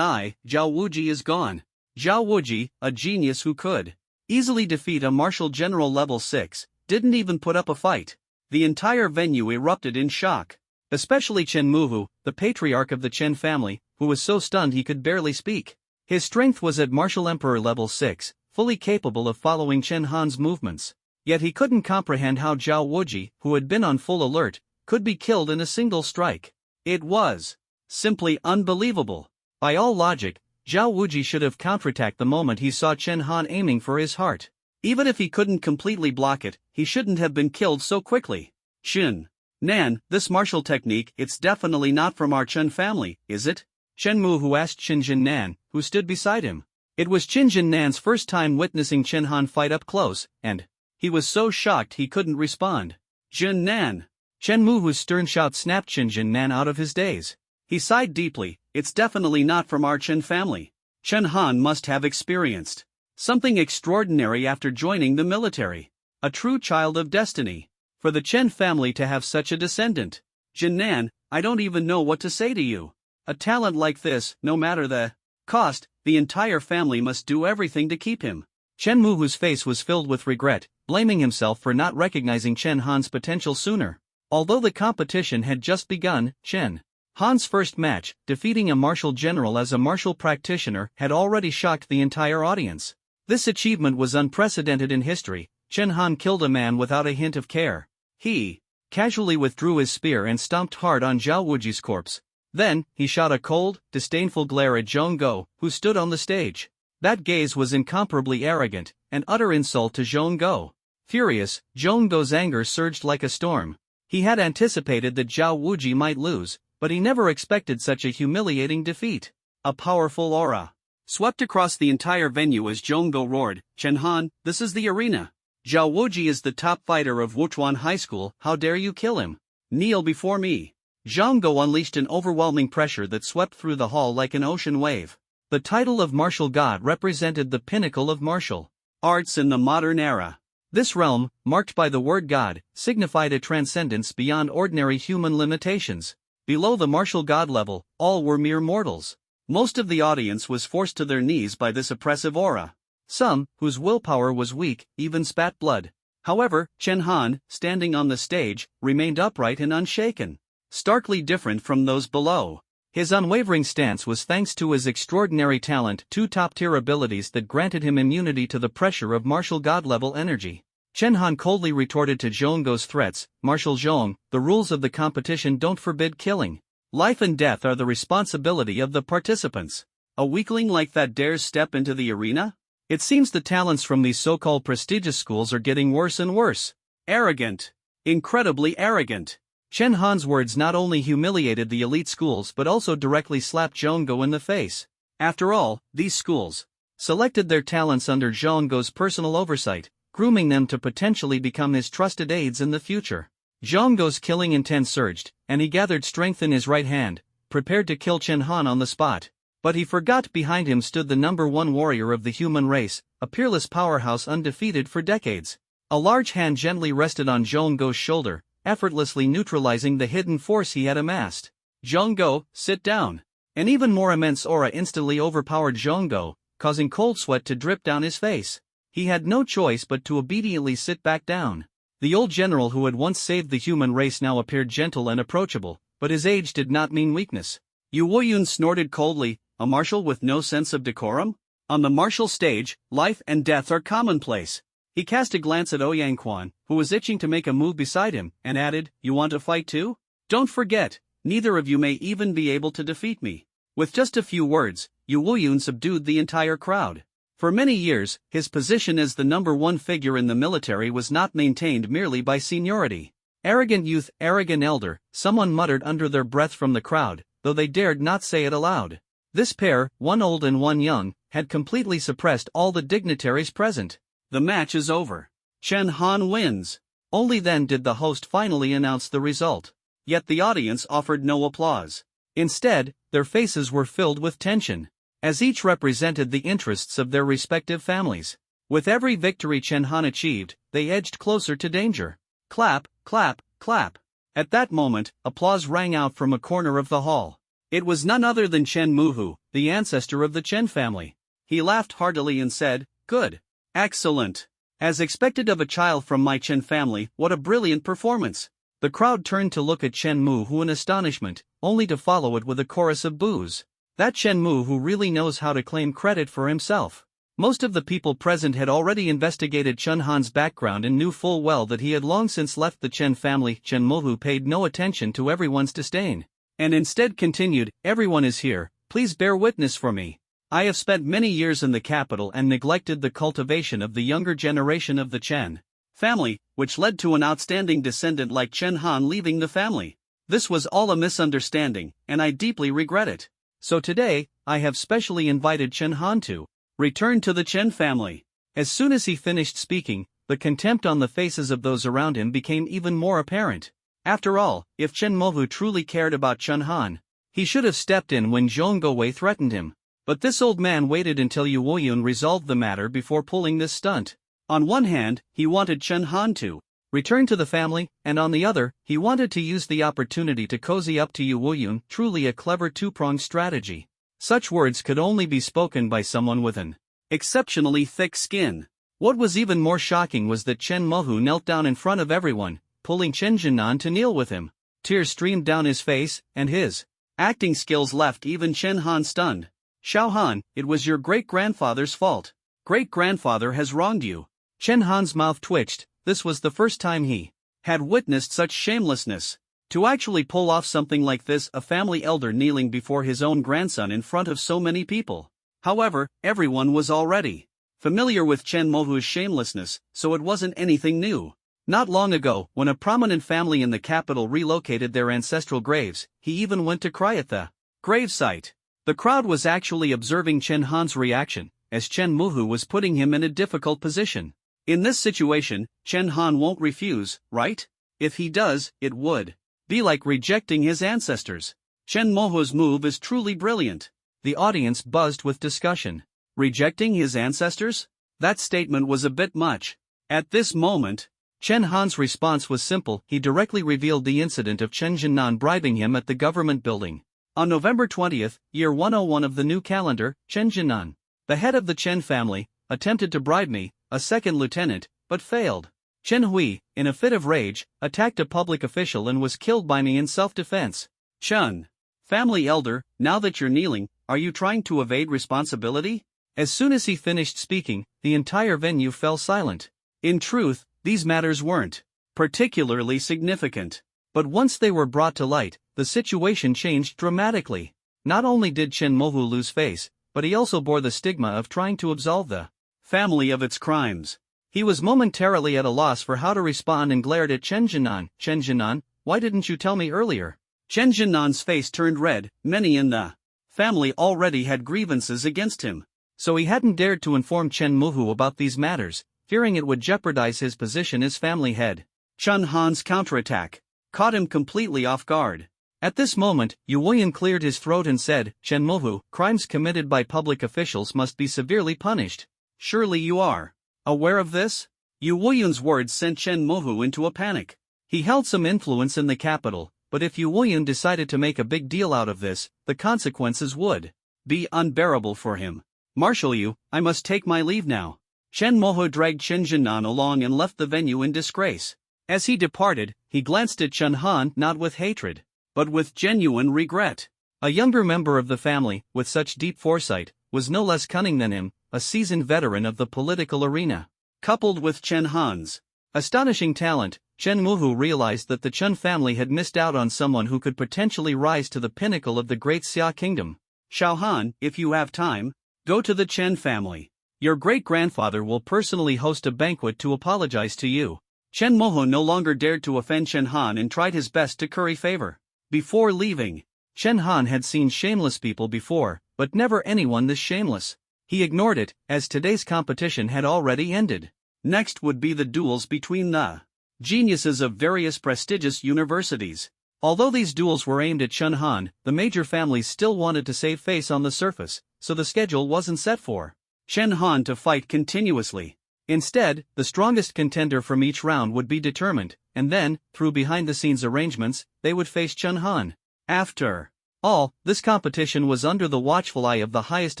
eye, Zhao Wuji is gone. Zhao Wuji, a genius who could easily defeat a martial general level 6, didn't even put up a fight. The entire venue erupted in shock. Especially Chen Muhu, the patriarch of the Chen family, who was so stunned he could barely speak. His strength was at Martial Emperor level 6, fully capable of following Chen Han's movements. Yet he couldn't comprehend how Zhao Wuji, who had been on full alert, could be killed in a single strike. It was simply unbelievable. By all logic, Zhao Wuji should have counterattacked the moment he saw Chen Han aiming for his heart. Even if he couldn't completely block it, he shouldn't have been killed so quickly. Chen Nan, this martial technique, it's definitely not from our Chen family, is it? Chen Muhu asked Qin Nan, who stood beside him. It was Qin Nan's first time witnessing Chen Han fight up close, and he was so shocked he couldn't respond. Jin Nan. Chen Muhu's stern shout snapped Qin Nan out of his daze. He sighed deeply. It's definitely not from our Chen family. Chen Han must have experienced something extraordinary after joining the military. A true child of destiny. For the Chen family to have such a descendant. Jin Nan, I don't even know what to say to you. A talent like this, no matter the cost, the entire family must do everything to keep him. Chen Muhu's face was filled with regret, blaming himself for not recognizing Chen Han's potential sooner. Although the competition had just begun, Chen Han's first match, defeating a martial general as a martial practitioner, had already shocked the entire audience. This achievement was unprecedented in history. Chen Han killed a man without a hint of care. He casually withdrew his spear and stomped hard on Zhao Wuji's corpse. Then, he shot a cold, disdainful glare at Zhong Go, who stood on the stage. That gaze was incomparably arrogant, an utter insult to Zhong Go. Furious, Zhong Go's anger surged like a storm. He had anticipated that Zhao Wuji might lose, but he never expected such a humiliating defeat. A powerful aura swept across the entire venue as Zhong Go roared, Chen Han, this is the arena. Zhao Wuji is the top fighter of Wuchuan High School, how dare you kill him? Kneel before me. Zhong Go unleashed an overwhelming pressure that swept through the hall like an ocean wave. The title of martial god represented the pinnacle of martial arts in the modern era. This realm, marked by the word god, signified a transcendence beyond ordinary human limitations. Below the martial god level, all were mere mortals. Most of the audience was forced to their knees by this oppressive aura. Some, whose willpower was weak, even spat blood. However, Chen Han, standing on the stage, remained upright and unshaken. Starkly different from those below. His unwavering stance was thanks to his extraordinary talent, two top-tier abilities that granted him immunity to the pressure of martial god-level energy. Chen Han coldly retorted to Zhonggo's threats, "Marshal Zhong, the rules of the competition don't forbid killing. Life and death are the responsibility of the participants. A weakling like that dares step into the arena? It seems the talents from these so-called prestigious schools are getting worse and worse. Arrogant. Incredibly arrogant." Chen Han's words not only humiliated the elite schools but also directly slapped Zhonggo in the face. After all, these schools selected their talents under Zhonggo's personal oversight, grooming them to potentially become his trusted aides in the future. Zhonggo's killing intent surged, and he gathered strength in his right hand, prepared to kill Chen Han on the spot. But he forgot behind him stood the #1 warrior of the human race, a peerless powerhouse undefeated for decades. A large hand gently rested on Zhonggo's shoulder, effortlessly neutralizing the hidden force he had amassed. "Zhonggo, sit down." An even more immense aura instantly overpowered Zhonggo, causing cold sweat to drip down his face. He had no choice but to obediently sit back down. The old general who had once saved the human race now appeared gentle and approachable, but his age did not mean weakness. Yu Woyun snorted coldly, "A marshal with no sense of decorum? On the martial stage, life and death are commonplace." He cast a glance at Ouyang Quan, who was itching to make a move beside him, and added, "You want to fight too? Don't forget, neither of you may even be able to defeat me." With just a few words, Yu Woyun subdued the entire crowd. For many years, his position as the #1 figure in the military was not maintained merely by seniority. "Arrogant youth, arrogant elder," someone muttered under their breath from the crowd, though they dared not say it aloud. This pair, one old and one young, had completely suppressed all the dignitaries present. "The match is over. Chen Han wins." Only then did the host finally announce the result. Yet the audience offered no applause. Instead, their faces were filled with tension, as each represented the interests of their respective families. With every victory Chen Han achieved, they edged closer to danger. Clap, clap, clap. At that moment, applause rang out from a corner of the hall. It was none other than Chen Muhu, the ancestor of the Chen family. He laughed heartily and said, "Good. Excellent. As expected of a child from my Chen family, what a brilliant performance." The crowd turned to look at Chen Muhu in astonishment, only to follow it with a chorus of boos. That Chen Mu who really knows how to claim credit for himself. Most of the people present had already investigated Chen Han's background and knew full well that he had long since left the Chen family. Chen Muhu paid no attention to everyone's disdain, and instead continued, "Everyone is here, please bear witness for me. I have spent many years in the capital and neglected the cultivation of the younger generation of the Chen family, which led to an outstanding descendant like Chen Han leaving the family. This was all a misunderstanding, and I deeply regret it. So today, I have specially invited Chen Han to return to the Chen family." As soon as he finished speaking, the contempt on the faces of those around him became even more apparent. After all, if Chen Mohu truly cared about Chen Han, he should have stepped in when Zhonggo Wei threatened him. But this old man waited until Yu Woyun resolved the matter before pulling this stunt. On one hand, he wanted Chen Han to return to the family, and on the other, he wanted to use the opportunity to cozy up to Yu Woyun, truly a clever two-pronged strategy. Such words could only be spoken by someone with an exceptionally thick skin. What was even more shocking was that Chen Mohu knelt down in front of everyone, pulling Chen Jinan to kneel with him. Tears streamed down his face, and his acting skills left even Chen Han stunned. "Xiao Han, it was your great-grandfather's fault. Great-grandfather has wronged you." Chen Han's mouth twitched. This was the first time he had witnessed such shamelessness. To actually pull off something like this, a family elder kneeling before his own grandson in front of so many people. However, everyone was already familiar with Chen Mohu's shamelessness, so it wasn't anything new. Not long ago, when a prominent family in the capital relocated their ancestral graves, he even went to cry at the gravesite. The crowd was actually observing Chen Han's reaction, as Chen Mohu was putting him in a difficult position. In this situation, Chen Han won't refuse, right? If he does, it would be like rejecting his ancestors. Chen Mohu's move is truly brilliant. The audience buzzed with discussion. Rejecting his ancestors? That statement was a bit much. At this moment, Chen Han's response was simple. He directly revealed the incident of Chen Jinan bribing him at the government building. On November 20th, year 101 of the new calendar, Chen Jinan, the head of the Chen family, attempted to bribe me, a second lieutenant, but failed. Chen Hui, in a fit of rage, attacked a public official and was killed by me in self-defense. Chen, family elder, now that you're kneeling, are you trying to evade responsibility? As soon as he finished speaking, the entire venue fell silent. In truth, these matters weren't particularly significant. But once they were brought to light, the situation changed dramatically. Not only did Chen Mohu lose face, but he also bore the stigma of trying to absolve the family of its crimes. He was momentarily at a loss for how to respond and glared at Chen Jinan. Chen Jinan, why didn't you tell me earlier? Chen Jinan's face turned red. Many in the family already had grievances against him. So he hadn't dared to inform Chen Mohu about these matters, fearing it would jeopardize his position as family head. Chen Han's counterattack caught him completely off guard. At this moment, Yu Wuyan cleared his throat and said, Chen Mohu, crimes committed by public officials must be severely punished. Surely you are aware of this? Yu Wuyan's words sent Chen Mohu into a panic. He held some influence in the capital, but if Yu Wuyan decided to make a big deal out of this, the consequences would be unbearable for him. Marshal Yu, I must take my leave now. Chen Mohu dragged Chen Jinan along and left the venue in disgrace. As he departed, he glanced at Chen Han not with hatred, but with genuine regret. A younger member of the family, with such deep foresight, was no less cunning than him, a seasoned veteran of the political arena. Coupled with Chen Han's astonishing talent, Chen Mohu realized that the Chen family had missed out on someone who could potentially rise to the pinnacle of the great Xia kingdom. Xiao Han, if you have time, go to the Chen family. Your great-grandfather will personally host a banquet to apologize to you. Chen Mohu no longer dared to offend Chen Han and tried his best to curry favor. Before leaving, Chen Han had seen shameless people before, but never anyone this shameless. He ignored it, as today's competition had already ended. Next would be the duels between the geniuses of various prestigious universities. Although these duels were aimed at Chen Han, the major families still wanted to save face on the surface, so the schedule wasn't set for Chen Han to fight continuously. Instead, the strongest contender from each round would be determined, and then, through behind-the-scenes arrangements, they would face Chen Han. After all, this competition was under the watchful eye of the highest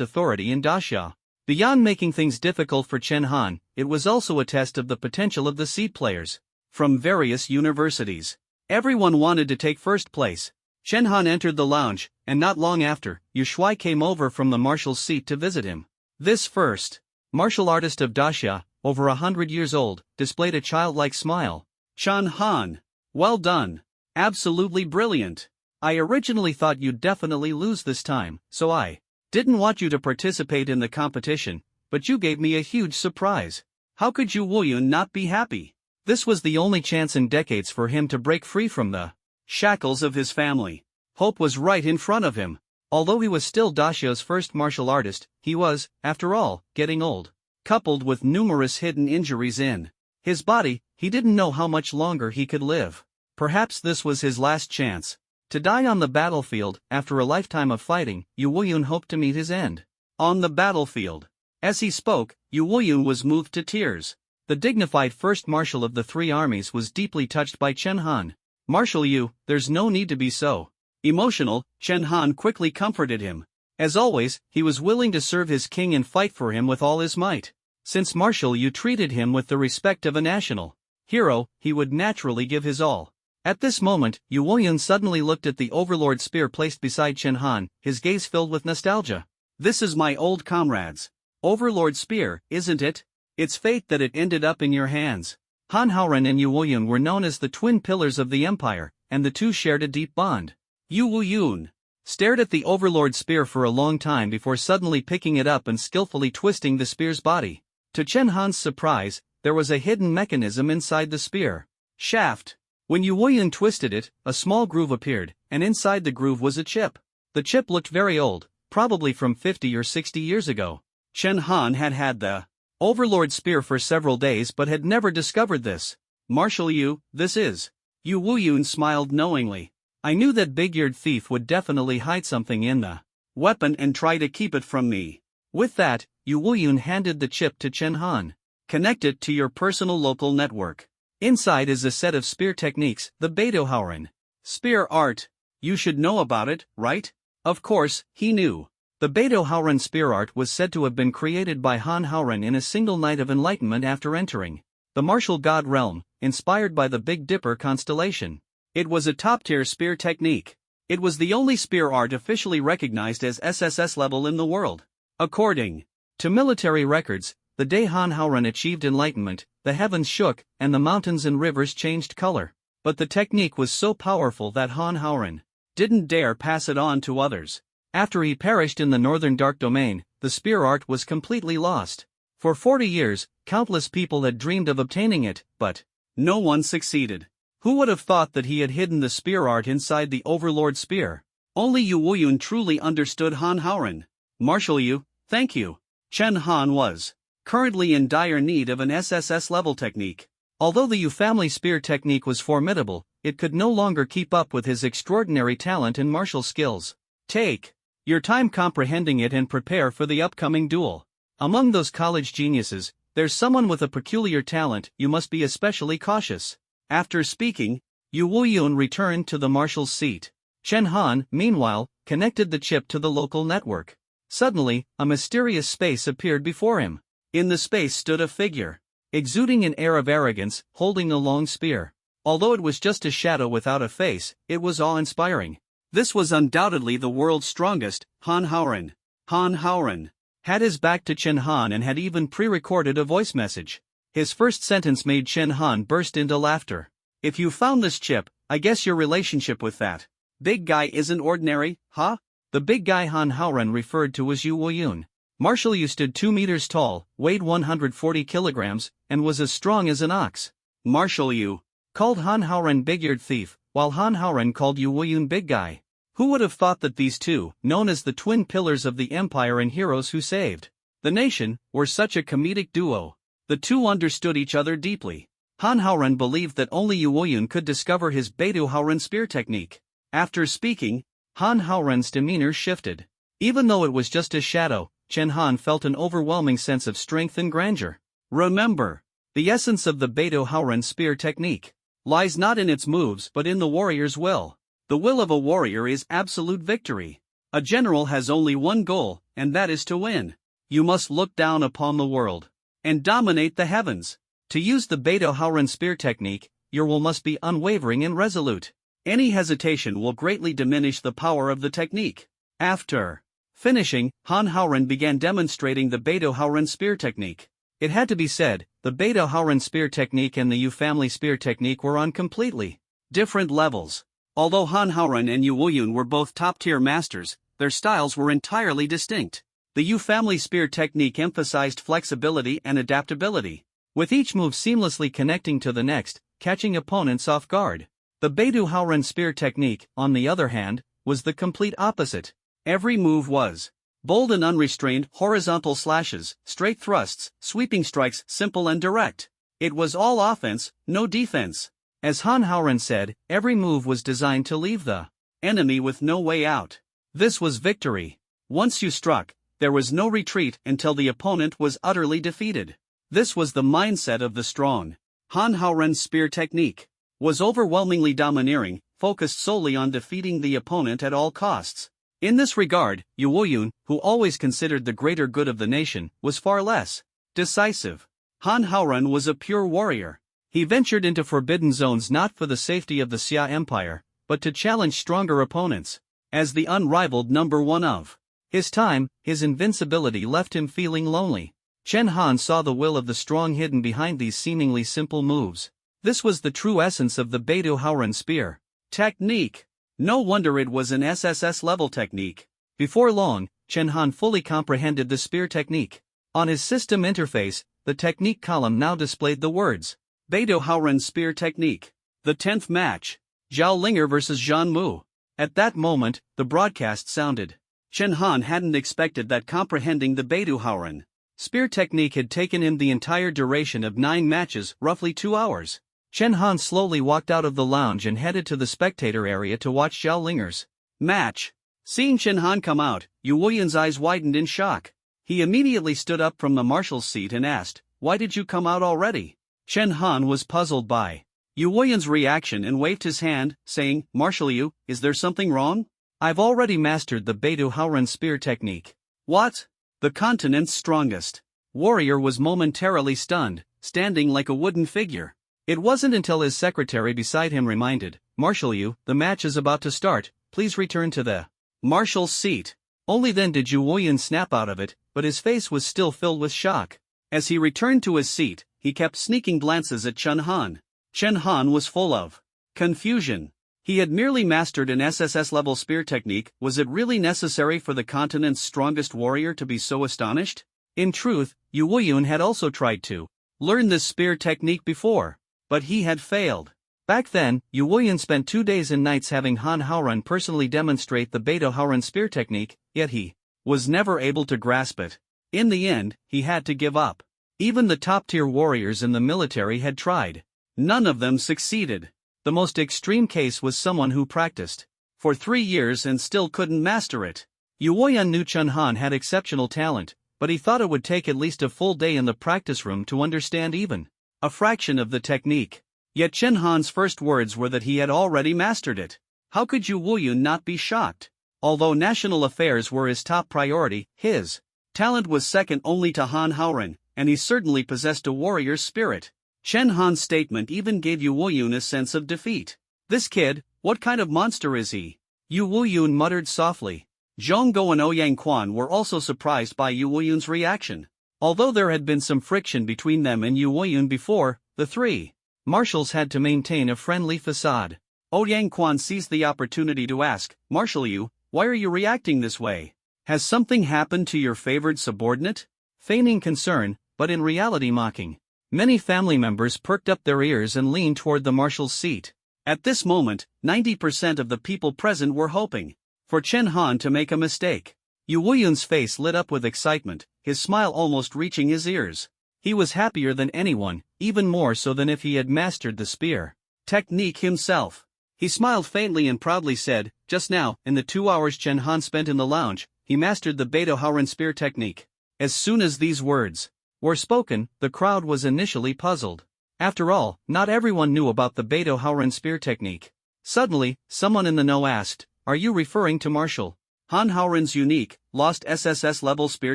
authority in Daxia. Beyond making things difficult for Chen Han, it was also a test of the potential of the seed players from various universities. Everyone wanted to take first place. Chen Han entered the lounge, and not long after, Yu Shuai came over from the marshal's seat to visit him. This first martial artist of Daxia, over 100 years old, displayed a childlike smile. Chen Han, well done. Absolutely brilliant. I originally thought you'd definitely lose this time, so I didn't want you to participate in the competition, but you gave me a huge surprise. How could Yu Wuyun not be happy? This was the only chance in decades for him to break free from the shackles of his family. Hope was right in front of him. Although he was still Daxia's first martial artist, he was, after all, getting old. Coupled with numerous hidden injuries in his body, he didn't know how much longer he could live. Perhaps this was his last chance to die on the battlefield. After a lifetime of fighting, Yu Wuyun hoped to meet his end on the battlefield. As he spoke, Yu Wuyun was moved to tears. The dignified first marshal of the three armies was deeply touched by Chen Han. Marshal Yu, there's no need to be so emotional. Chen Han quickly comforted him. As always, he was willing to serve his king and fight for him with all his might. Since Marshal Yu treated him with the respect of a national hero, he would naturally give his all. At this moment, Yu Wuyun suddenly looked at the Overlord spear placed beside Chen Han, his gaze filled with nostalgia. This is my old comrade's Overlord spear, isn't it? It's fate that it ended up in your hands. Han Haoren and Yu Wuyun were known as the twin pillars of the empire, and the two shared a deep bond. Yu Wuyun stared at the Overlord spear for a long time before suddenly picking it up and skillfully twisting the spear's body. To Chen Han's surprise, there was a hidden mechanism inside the spear shaft. When Yu Wuyun twisted it, a small groove appeared, and inside the groove was a chip. The chip looked very old, probably from 50 or 60 years ago. Chen Han had had the Overlord spear for several days but had never discovered this. Marshal Yu, this is. Yu Wuyun smiled knowingly. I knew that big-eared thief would definitely hide something in the weapon and try to keep it from me. With that, Yu Wuyun handed the chip to Chen Han. Connect it to your personal local network. Inside is a set of spear techniques, the Beidou Haoren spear art. You should know about it, right? Of course, he knew. The Beidou Haoren spear art was said to have been created by Han Haoren in a single night of enlightenment after entering the martial god realm, inspired by the Big Dipper constellation. It was a top-tier spear technique. It was the only spear art officially recognized as SSS level in the world. According to military records, the day Han Haoren achieved enlightenment, the heavens shook, and the mountains and rivers changed color. But the technique was so powerful that Han Haoren didn't dare pass it on to others. After he perished in the northern dark domain, the spear art was completely lost. For 40 years, countless people had dreamed of obtaining it, but no one succeeded. Who would have thought that he had hidden the spear art inside the Overlord spear? Only Yu Wuyun truly understood Han Haoren. Marshal Yu, thank you. Chen Han was currently in dire need of an SSS-level technique. Although the Yu family spear technique was formidable, it could no longer keep up with his extraordinary talent and martial skills. Take your time comprehending it and prepare for the upcoming duel. Among those college geniuses, there's someone with a peculiar talent. You must be especially cautious. After speaking, Yu Wuyun returned to the marshal's seat. Chen Han, meanwhile, connected the chip to the local network. Suddenly, a mysterious space appeared before him. In the space stood a figure, exuding an air of arrogance, holding a long spear. Although it was just a shadow without a face, it was awe-inspiring. This was undoubtedly the world's strongest, Han Haoren. Han Haoren had his back to Chen Han and had even pre-recorded a voice message. His first sentence made Chen Han burst into laughter. If you found this chip, I guess your relationship with that big guy isn't ordinary, huh? The big guy Han Haoren referred to was Yu Wuyun. Marshal Yu stood 2 meters tall, weighed 140 kilograms, and was as strong as an ox. Marshal Yu called Han Haoren Big-Eared Thief, while Han Haoren called Yu Wuyun Big Guy. Who would have thought that these two, known as the twin pillars of the empire and heroes who saved the nation, were such a comedic duo? The two understood each other deeply. Han Haoren believed that only Yu Wuyun could discover his Beidou Haoren spear technique. After speaking, Han Haoren's demeanor shifted. Even though it was just a shadow, Chen Han felt an overwhelming sense of strength and grandeur. Remember, the essence of the Beidou Haoren spear technique lies not in its moves but in the warrior's will. The will of a warrior is absolute victory. A general has only one goal, and that is to win. You must look down upon the world and dominate the heavens. To use the Beidou Haoren spear technique, your will must be unwavering and resolute. Any hesitation will greatly diminish the power of the technique. After finishing, Han Haoren began demonstrating the Beidou Haoren spear technique. It had to be said, the Beidou Haoren spear technique and the Yu family spear technique were on completely different levels. Although Han Haoren and Yu Wuyun were both top-tier masters, their styles were entirely distinct. The Yu family spear technique emphasized flexibility and adaptability, with each move seamlessly connecting to the next, catching opponents off guard. The Beidou Haoren spear technique, on the other hand, was the complete opposite. Every move was bold and unrestrained, horizontal slashes, straight thrusts, sweeping strikes, simple and direct. It was all offense, no defense. As Han Haoren said, every move was designed to leave the enemy with no way out. This was victory. Once you struck, there was no retreat until the opponent was utterly defeated. This was the mindset of the strong. Han Haoren's spear technique was overwhelmingly domineering, focused solely on defeating the opponent at all costs. In this regard, Yu Wuyun, who always considered the greater good of the nation, was far less decisive. Han Haoren was a pure warrior. He ventured into forbidden zones not for the safety of the Xia Empire, but to challenge stronger opponents. As the unrivaled number one of his time, his invincibility left him feeling lonely. Chen Han saw the will of the strong hidden behind these seemingly simple moves. This was the true essence of the Beidou Haoren spear technique. No wonder it was an SSS-level technique. Before long, Chen Han fully comprehended the spear technique. On his system interface, the technique column now displayed the words Beidou Haoren spear technique. The 10th match. Zhao Linger vs. Zhang Mu. At that moment, the broadcast sounded. Chen Han hadn't expected that comprehending the Beidou Haoren spear technique had taken him the entire duration of 9 matches, roughly 2 hours. Chen Han slowly walked out of the lounge and headed to the spectator area to watch Zhao Linger's match. Seeing Chen Han come out, Yu Wuyun's eyes widened in shock. He immediately stood up from the marshal's seat and asked, "Why did you come out already?" Chen Han was puzzled by Yu Wuyun's reaction and waved his hand, saying, "Marshal Yu, is there something wrong?" I've already mastered the Beidou Haoren spear technique. What? The continent's strongest warrior was momentarily stunned, standing like a wooden figure. It wasn't until his secretary beside him reminded, "Marshal Yu, the match is about to start, please return to the marshal's seat." Only then did Yu Wuyan snap out of it, but his face was still filled with shock. As he returned to his seat, he kept sneaking glances at Chen Han. Chen Han was full of confusion. He had merely mastered an SSS-level spear technique. Was it really necessary for the continent's strongest warrior to be so astonished? In truth, Yu Wuyan had also tried to learn this spear technique before, but he had failed. Back then, Yu Wuyan spent 2 days and nights having Han Haoren personally demonstrate the Beidou Haoren spear technique, yet he was never able to grasp it. In the end, he had to give up. Even the top-tier warriors in the military had tried. None of them succeeded. The most extreme case was someone who practiced for 3 years and still couldn't master it. Yu Wuyan knew Chen Han had exceptional talent, but he thought it would take at least a full day in the practice room to understand even a fraction of the technique. Yet Chen Han's first words were that he had already mastered it. How could Yu Wuyan not be shocked? Although national affairs were his top priority, his talent was second only to Han Haoren, and he certainly possessed a warrior's spirit. Chen Han's statement even gave Yu Wuyan a sense of defeat. This kid, what kind of monster is he? Yu Wuyan muttered softly. Zhongguo and Ouyang Quan were also surprised by Yu Wuyan's reaction. Although there had been some friction between them and Yu Wuyan before, the three marshals had to maintain a friendly facade. Ouyang Quan seized the opportunity to ask, "Marshal Yu, why are you reacting this way? Has something happened to your favored subordinate?" Feigning concern, but in reality mocking. Many family members perked up their ears and leaned toward the marshal's seat. At this moment, 90% of the people present were hoping for Chen Han to make a mistake. Yu Wuyan's face lit up with excitement, his smile almost reaching his ears. He was happier than anyone, even more so than if he had mastered the spear technique himself. He smiled faintly and proudly said, "Just now, in the 2 hours Chen Han spent in the lounge, he mastered the Beidou Haoren spear technique." As soon as these words were spoken, the crowd was initially puzzled. After all, not everyone knew about the Beidou Haoren spear technique. Suddenly, someone in the know asked, "Are you referring to Marshal Han Haoren's unique, lost SSS-level spear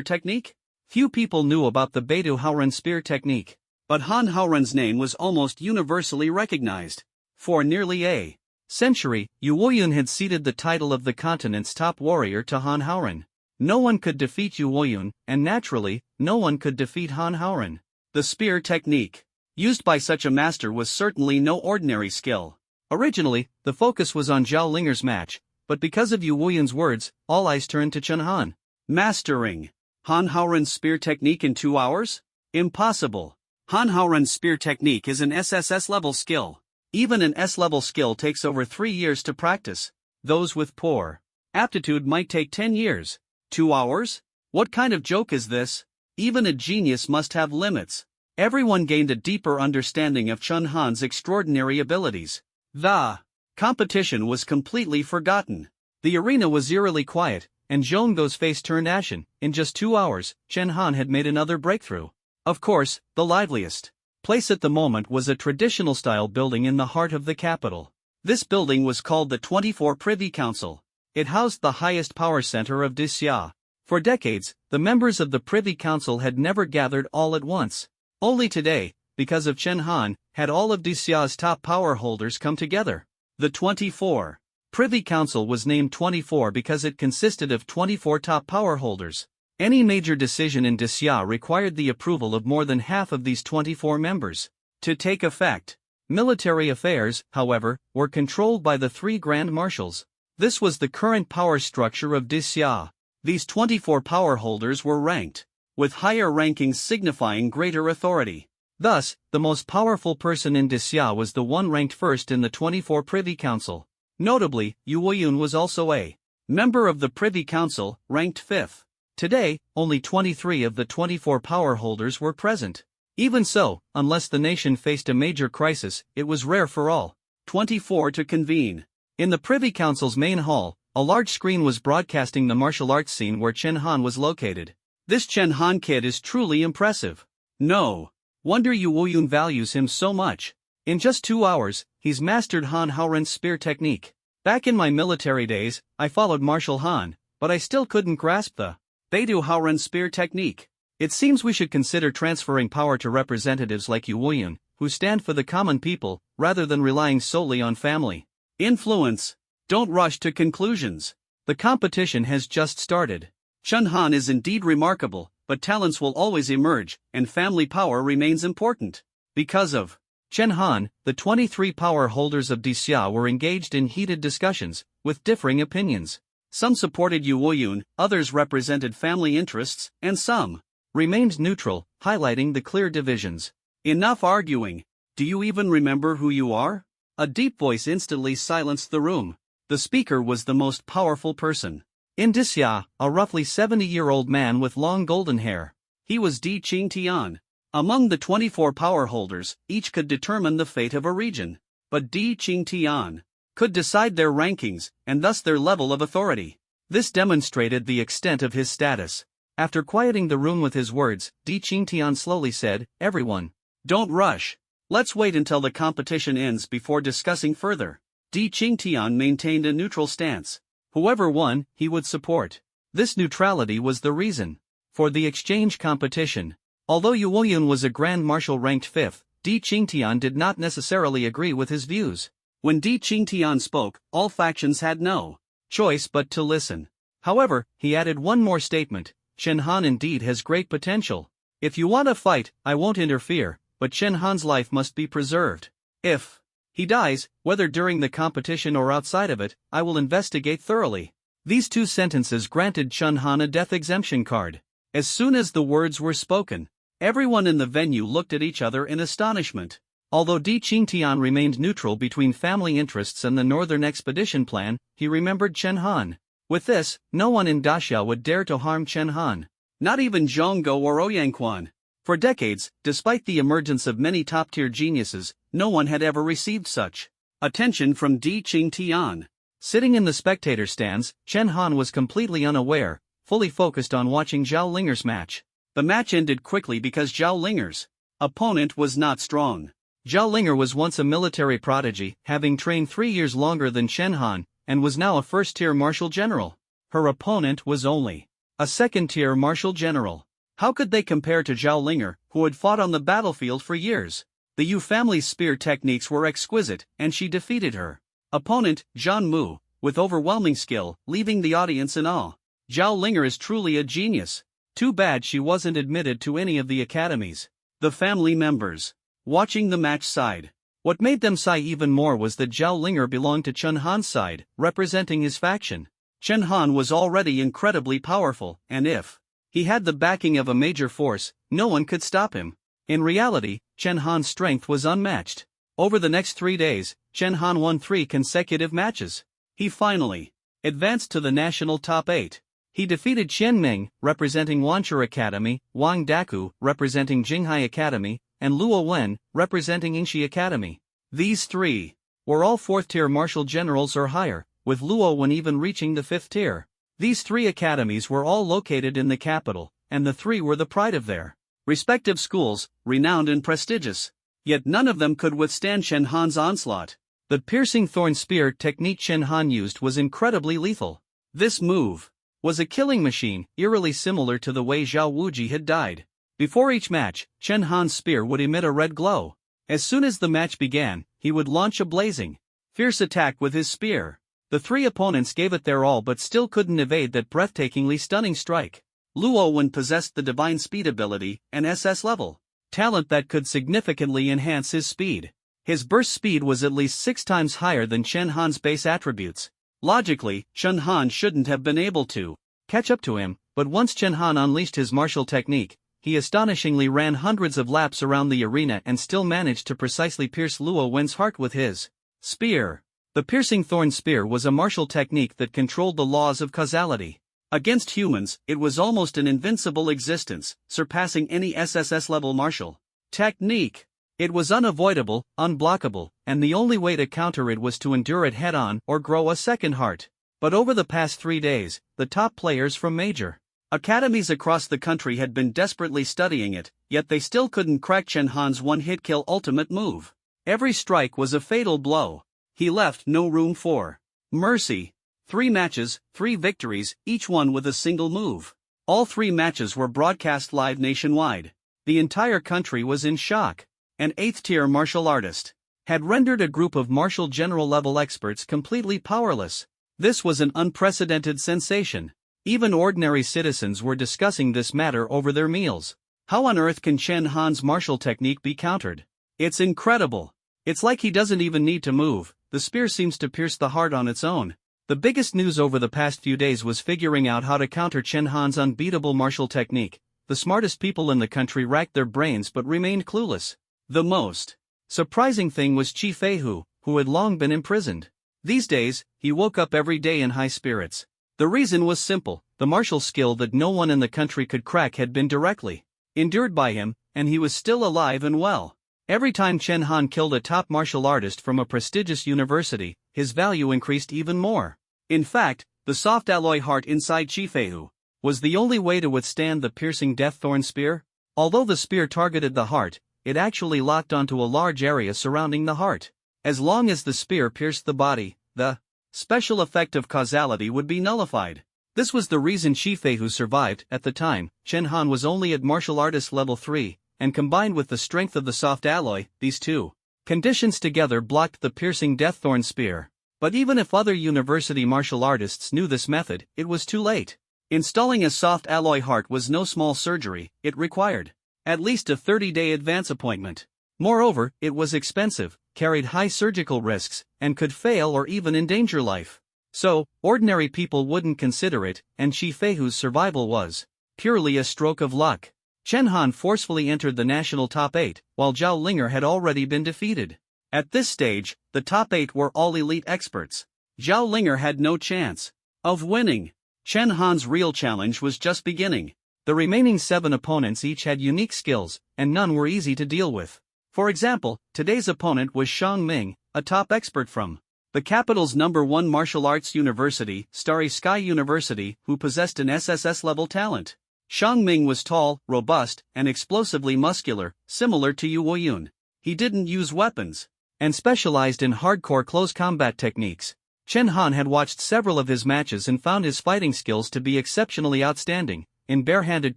technique?" Few people knew about the Beidou Haoren spear technique, but Han Haoren's name was almost universally recognized. For nearly a century, Yu Wuyan had ceded the title of the continent's top warrior to Han Haoren. No one could defeat Yu Wuyan, and naturally, no one could defeat Han Haoren. The spear technique used by such a master was certainly no ordinary skill. Originally, the focus was on Zhao Linger's match, but because of Yu Wuyan's words, all eyes turned to Chen Han. Mastering Han Haoren's spear technique in 2 hours? Impossible. Han Haoren's spear technique is an SSS-level skill. Even an S-level skill takes over 3 years to practice. Those with poor aptitude might take 10 years. 2 hours? What kind of joke is this? Even a genius must have limits. Everyone gained a deeper understanding of Chen Han's extraordinary abilities. The competition was completely forgotten. The arena was eerily quiet, and Zhongguo's face turned ashen. In just 2 hours, Chen Han had made another breakthrough. Of course, the liveliest place at the moment was a traditional-style building in the heart of the capital. This building was called the 24 Privy Council. It housed the highest power center of Dixia. For decades, the members of the Privy Council had never gathered all at once. Only today, because of Chen Han, had all of Dixia's top power holders come together. The 24 Privy Council was named 24 because it consisted of 24 top power holders. Any major decision in Dixia required the approval of more than half of these 24 members to take effect. Military affairs, however, were controlled by the 3 Grand Marshals. This was the current power structure of Dixia. These 24 power holders were ranked, with higher rankings signifying greater authority. Thus, the most powerful person in Dixia was the one ranked first in the 24 Privy Council. Notably, Yu Wuyan was also a member of the Privy Council, ranked 5th. Today, only 23 of the 24 power holders were present. Even so, unless the nation faced a major crisis, it was rare for all 24 to convene. In the Privy Council's main hall, a large screen was broadcasting the martial arts scene where Chen Han was located. This Chen Han kid is truly impressive. No wonder Yu Wuyan values him so much. In just 2 hours, he's mastered Han Haoren's spear technique. Back in my military days, I followed Marshal Han, but I still couldn't grasp the Beidou Haoren spear technique. It seems we should consider transferring power to representatives like Yu Woyun, who stand for the common people, rather than relying solely on family influence. Don't rush to conclusions. The competition has just started. Chen Han is indeed remarkable, but talents will always emerge, and family power remains important. Because of Chen Han, the 23 power holders of Dixia were engaged in heated discussions, with differing opinions. Some supported Yu Woyun, others represented family interests, and some remained neutral, highlighting the clear divisions. Enough arguing. Do you even remember who you are? A deep voice instantly silenced the room. The speaker was the most powerful person in Dixia, a roughly 70-year-old man with long golden hair. He was Di Qingtian. Among the 24 power holders, each could determine the fate of a region. But Di Qingtian could decide their rankings, and thus their level of authority. This demonstrated the extent of his status. After quieting the room with his words, Di Qingtian slowly said, "Everyone, don't rush. Let's wait until the competition ends before discussing further." Di Qingtian maintained a neutral stance. Whoever won, he would support. This neutrality was the reason for the exchange competition. Although Yu Woyun was a Grand Marshal ranked 5th, Di Qingtian did not necessarily agree with his views. When Di Qingtian spoke, all factions had no choice but to listen. However, he added one more statement: Chen Han indeed has great potential. If you want to fight, I won't interfere, but Chen Han's life must be preserved. If he dies, whether during the competition or outside of it, I will investigate thoroughly. These two sentences granted Chen Han a death exemption card. As soon as the words were spoken, everyone in the venue looked at each other in astonishment. Although Di Qingtian remained neutral between family interests and the Northern Expedition Plan, he remembered Chen Han. With this, no one in Daxia would dare to harm Chen Han. Not even Zhongguo or Ouyangquan. For decades, despite the emergence of many top-tier geniuses, no one had ever received such attention from Di Qingtian. Sitting in the spectator stands, Chen Han was completely unaware, fully focused on watching Zhao Linger's match. The match ended quickly because Zhao Linger's opponent was not strong. Zhao Linger was once a military prodigy, having trained 3 years longer than Chen Han, and was now a first-tier marshal general. Her opponent was only a second-tier marshal general. How could they compare to Zhao Linger, who had fought on the battlefield for years? The Yu family's spear techniques were exquisite, and she defeated her opponent, Zhan Mu, with overwhelming skill, leaving the audience in awe. Zhao Linger is truly a genius. Too bad she wasn't admitted to any of the academies. The family members, watching the match, sighed. What made them sigh even more was that Zhao Linger belonged to Chen Han's side, representing his faction. Chen Han was already incredibly powerful, and if he had the backing of a major force, no one could stop him. In reality, Chen Han's strength was unmatched. Over the next 3 days, Chen Han won 3 consecutive matches. He finally advanced to the national top 8. He defeated Qian Ming, representing Wanchur Academy, Wang Daku, representing Jinghai Academy, and Luo Wen, representing Yingxi Academy. These 3 were all 4th-tier marshal generals or higher, with Luo Wen even reaching the 5th tier. These 3 academies were all located in the capital, and the 3 were the pride of their respective schools, renowned and prestigious. Yet none of them could withstand Chen Han's onslaught. The piercing thorn spear technique Chen Han used was incredibly lethal. This move was a killing machine, eerily similar to the way Zhao Wuji had died. Before each match, Chen Han's spear would emit a red glow. As soon as the match began, he would launch a blazing, fierce attack with his spear. The 3 opponents gave it their all but still couldn't evade that breathtakingly stunning strike. Luo Wen possessed the divine speed ability, an SS-level talent that could significantly enhance his speed. His burst speed was at least 6 times higher than Chen Han's base attributes. Logically, Chen Han shouldn't have been able to catch up to him, but once Chen Han unleashed his martial technique, he astonishingly ran hundreds of laps around the arena and still managed to precisely pierce Luo Wen's heart with his spear. The piercing thorn spear was a martial technique that controlled the laws of causality. Against humans, it was almost an invincible existence, surpassing any SSS-level martial technique. It was unavoidable, unblockable, and the only way to counter it was to endure it head-on or grow a second heart. But over the past 3 days, the top players from major academies across the country had been desperately studying it, yet they still couldn't crack Chen Han's one-hit kill ultimate move. Every strike was a fatal blow. He left no room for Mercy. 3 matches, 3 victories, each one with a single move. All 3 matches were broadcast live nationwide. The entire country was in shock. An 8th-tier martial artist had rendered a group of martial general-level experts completely powerless. This was an unprecedented sensation. Even ordinary citizens were discussing this matter over their meals. How on earth can Chen Han's martial technique be countered? It's incredible. It's like he doesn't even need to move, the spear seems to pierce the heart on its own. The biggest news over the past few days was figuring out how to counter Chen Han's unbeatable martial technique. The smartest people in the country racked their brains but remained clueless. The most surprising thing was Qi Feihu, who had long been imprisoned. These days, he woke up every day in high spirits. The reason was simple: the martial skill that no one in the country could crack had been directly endured by him, and he was still alive and well. Every time Chen Han killed a top martial artist from a prestigious university, his value increased even more. In fact, the soft alloy heart inside Qi Feihu was the only way to withstand the piercing death-thorn spear. Although the spear targeted the heart, it actually locked onto a large area surrounding the heart. As long as the spear pierced the body, the special effect of causality would be nullified. This was the reason Qi Feihu survived. At the time, Chen Han was only at martial artist level 3, and combined with the strength of the soft alloy, these two conditions together blocked the piercing death-thorn spear. But even if other university martial artists knew this method, it was too late. Installing a soft alloy heart was no small surgery. It required at least a 30-day advance appointment. Moreover, it was expensive, carried high surgical risks, and could fail or even endanger life. So, ordinary people wouldn't consider it, and Qi Feihu's survival was purely a stroke of luck. Chen Han forcefully entered the national top 8, while Zhao Linger had already been defeated. At this stage, the top 8 were all elite experts. Zhao Linger had no chance of winning. Chen Han's real challenge was just beginning. The remaining 7 opponents each had unique skills, and none were easy to deal with. For example, today's opponent was Xiang Ming, a top expert from the capital's #1 martial arts university, Starry Sky University, who possessed an SSS-level talent. Xiang Ming was tall, robust, and explosively muscular, similar to Yu Woyun. He didn't use weapons and specialized in hardcore close combat techniques. Chen Han had watched several of his matches and found his fighting skills to be exceptionally outstanding. In bare-handed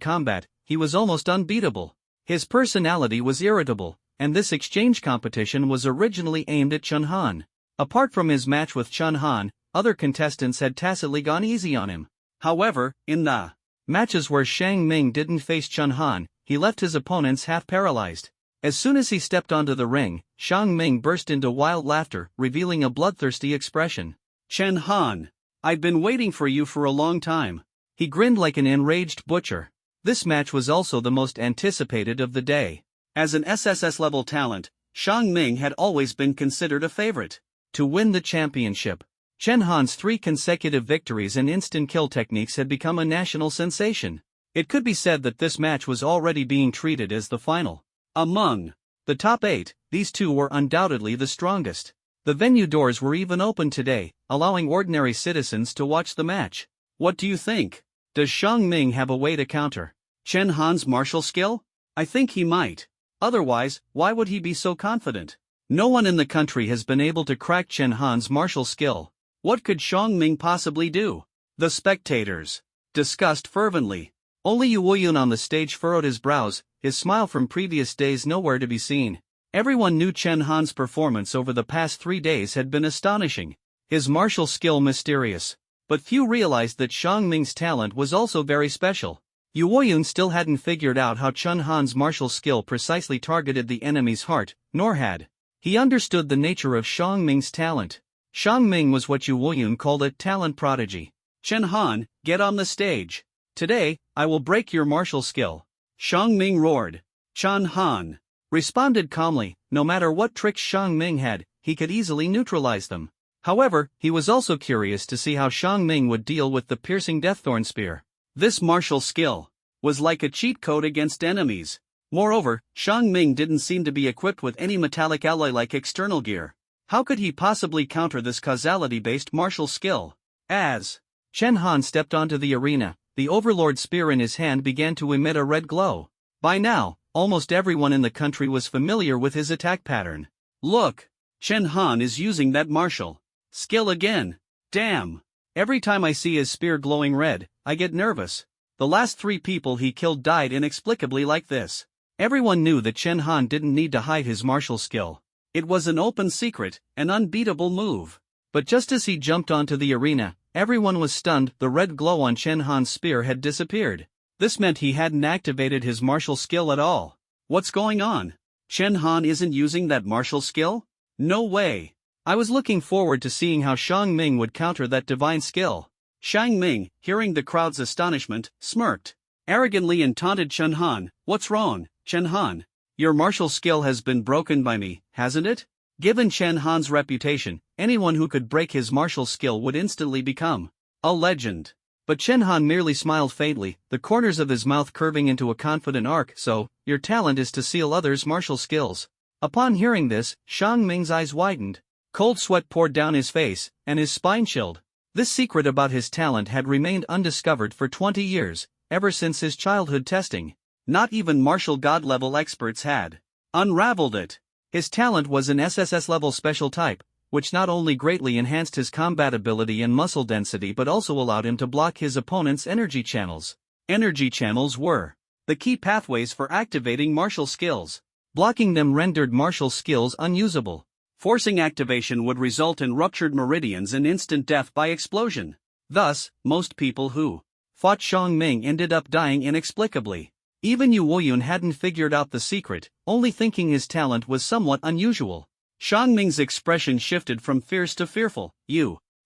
combat, he was almost unbeatable. His personality was irritable, and this exchange competition was originally aimed at Chen Han. Apart from his match with Chen Han, other contestants had tacitly gone easy on him. However, in the matches where Xiang Ming didn't face Chen Han, he left his opponents half paralyzed. As soon as he stepped onto the ring, Xiang Ming burst into wild laughter, revealing a bloodthirsty expression. "Chen Han, I've been waiting for you for a long time." He grinned like an enraged butcher. This match was also the most anticipated of the day. As an SSS-level talent, Xiang Ming had always been considered a favorite to win the championship. Chen Han's 3 consecutive victories and instant kill techniques had become a national sensation. It could be said that this match was already being treated as the final. Among the top 8, these 2 were undoubtedly the strongest. The venue doors were even open today, allowing ordinary citizens to watch the match. What do you think? Does Xiang Ming have a way to counter Chen Han's martial skill? I think he might. Otherwise, why would he be so confident? No one in the country has been able to crack Chen Han's martial skill. What could Xiang Ming possibly do? The spectators discussed fervently. Only Yu Woyun on the stage furrowed his brows, his smile from previous days nowhere to be seen. Everyone knew Chen Han's performance over the past 3 days had been astonishing, his martial skill mysterious. But few realized that Xiang Ming's talent was also very special. Yu Woyun still hadn't figured out how Chen Han's martial skill precisely targeted the enemy's heart, nor had he understood the nature of Xiang Ming's talent. Xiang Ming was what Yu Woyun called a talent prodigy. "Chen Han, get on the stage. Today, I will break your martial skill." Xiang Ming roared. Chen Han responded calmly. No matter what tricks Xiang Ming had, he could easily neutralize them. However, he was also curious to see how Xiang Ming would deal with the piercing deaththorn spear. This martial skill was like a cheat code against enemies. Moreover, Xiang Ming didn't seem to be equipped with any metallic alloy-like external gear. How could he possibly counter this causality-based martial skill? As Chen Han stepped onto the arena, the Overlord spear in his hand began to emit a red glow. By now, almost everyone in the country was familiar with his attack pattern. "Look! Chen Han is using that martial skill again." Damn. Every time I see his spear glowing red, I get nervous. The last 3 people he killed died inexplicably like this. Everyone knew that Chen Han didn't need to hide his martial skill. It was an open secret, an unbeatable move. But just as he jumped onto the arena, everyone was stunned. The red glow on Chen Han's spear had disappeared. This meant he hadn't activated his martial skill at all. What's going on? Chen Han isn't using that martial skill? No way. I was looking forward to seeing how Xiang Ming would counter that divine skill. Xiang Ming, hearing the crowd's astonishment, smirked arrogantly and taunted Chen Han. What's wrong, Chen Han? Your martial skill has been broken by me, hasn't it? Given Chen Han's reputation, anyone who could break his martial skill would instantly become a legend. But Chen Han merely smiled faintly, the corners of his mouth curving into a confident arc. So, your talent is to seal others' martial skills. Upon hearing this, Xiang Ming's eyes widened. Cold sweat poured down his face, and his spine chilled. This secret about his talent had remained undiscovered for 20 years, ever since his childhood testing. Not even martial god-level experts had unraveled it. His talent was an SSS-level special type, which not only greatly enhanced his combat ability and muscle density but also allowed him to block his opponent's energy channels. Energy channels were the key pathways for activating martial skills. Blocking them rendered martial skills unusable. Forcing activation would result in ruptured meridians and instant death by explosion. Thus, most people who fought Xiang Ming ended up dying inexplicably. Even Yu Woyun hadn't figured out the secret, only thinking his talent was somewhat unusual. Xiang Ming's expression shifted from fierce to fearful.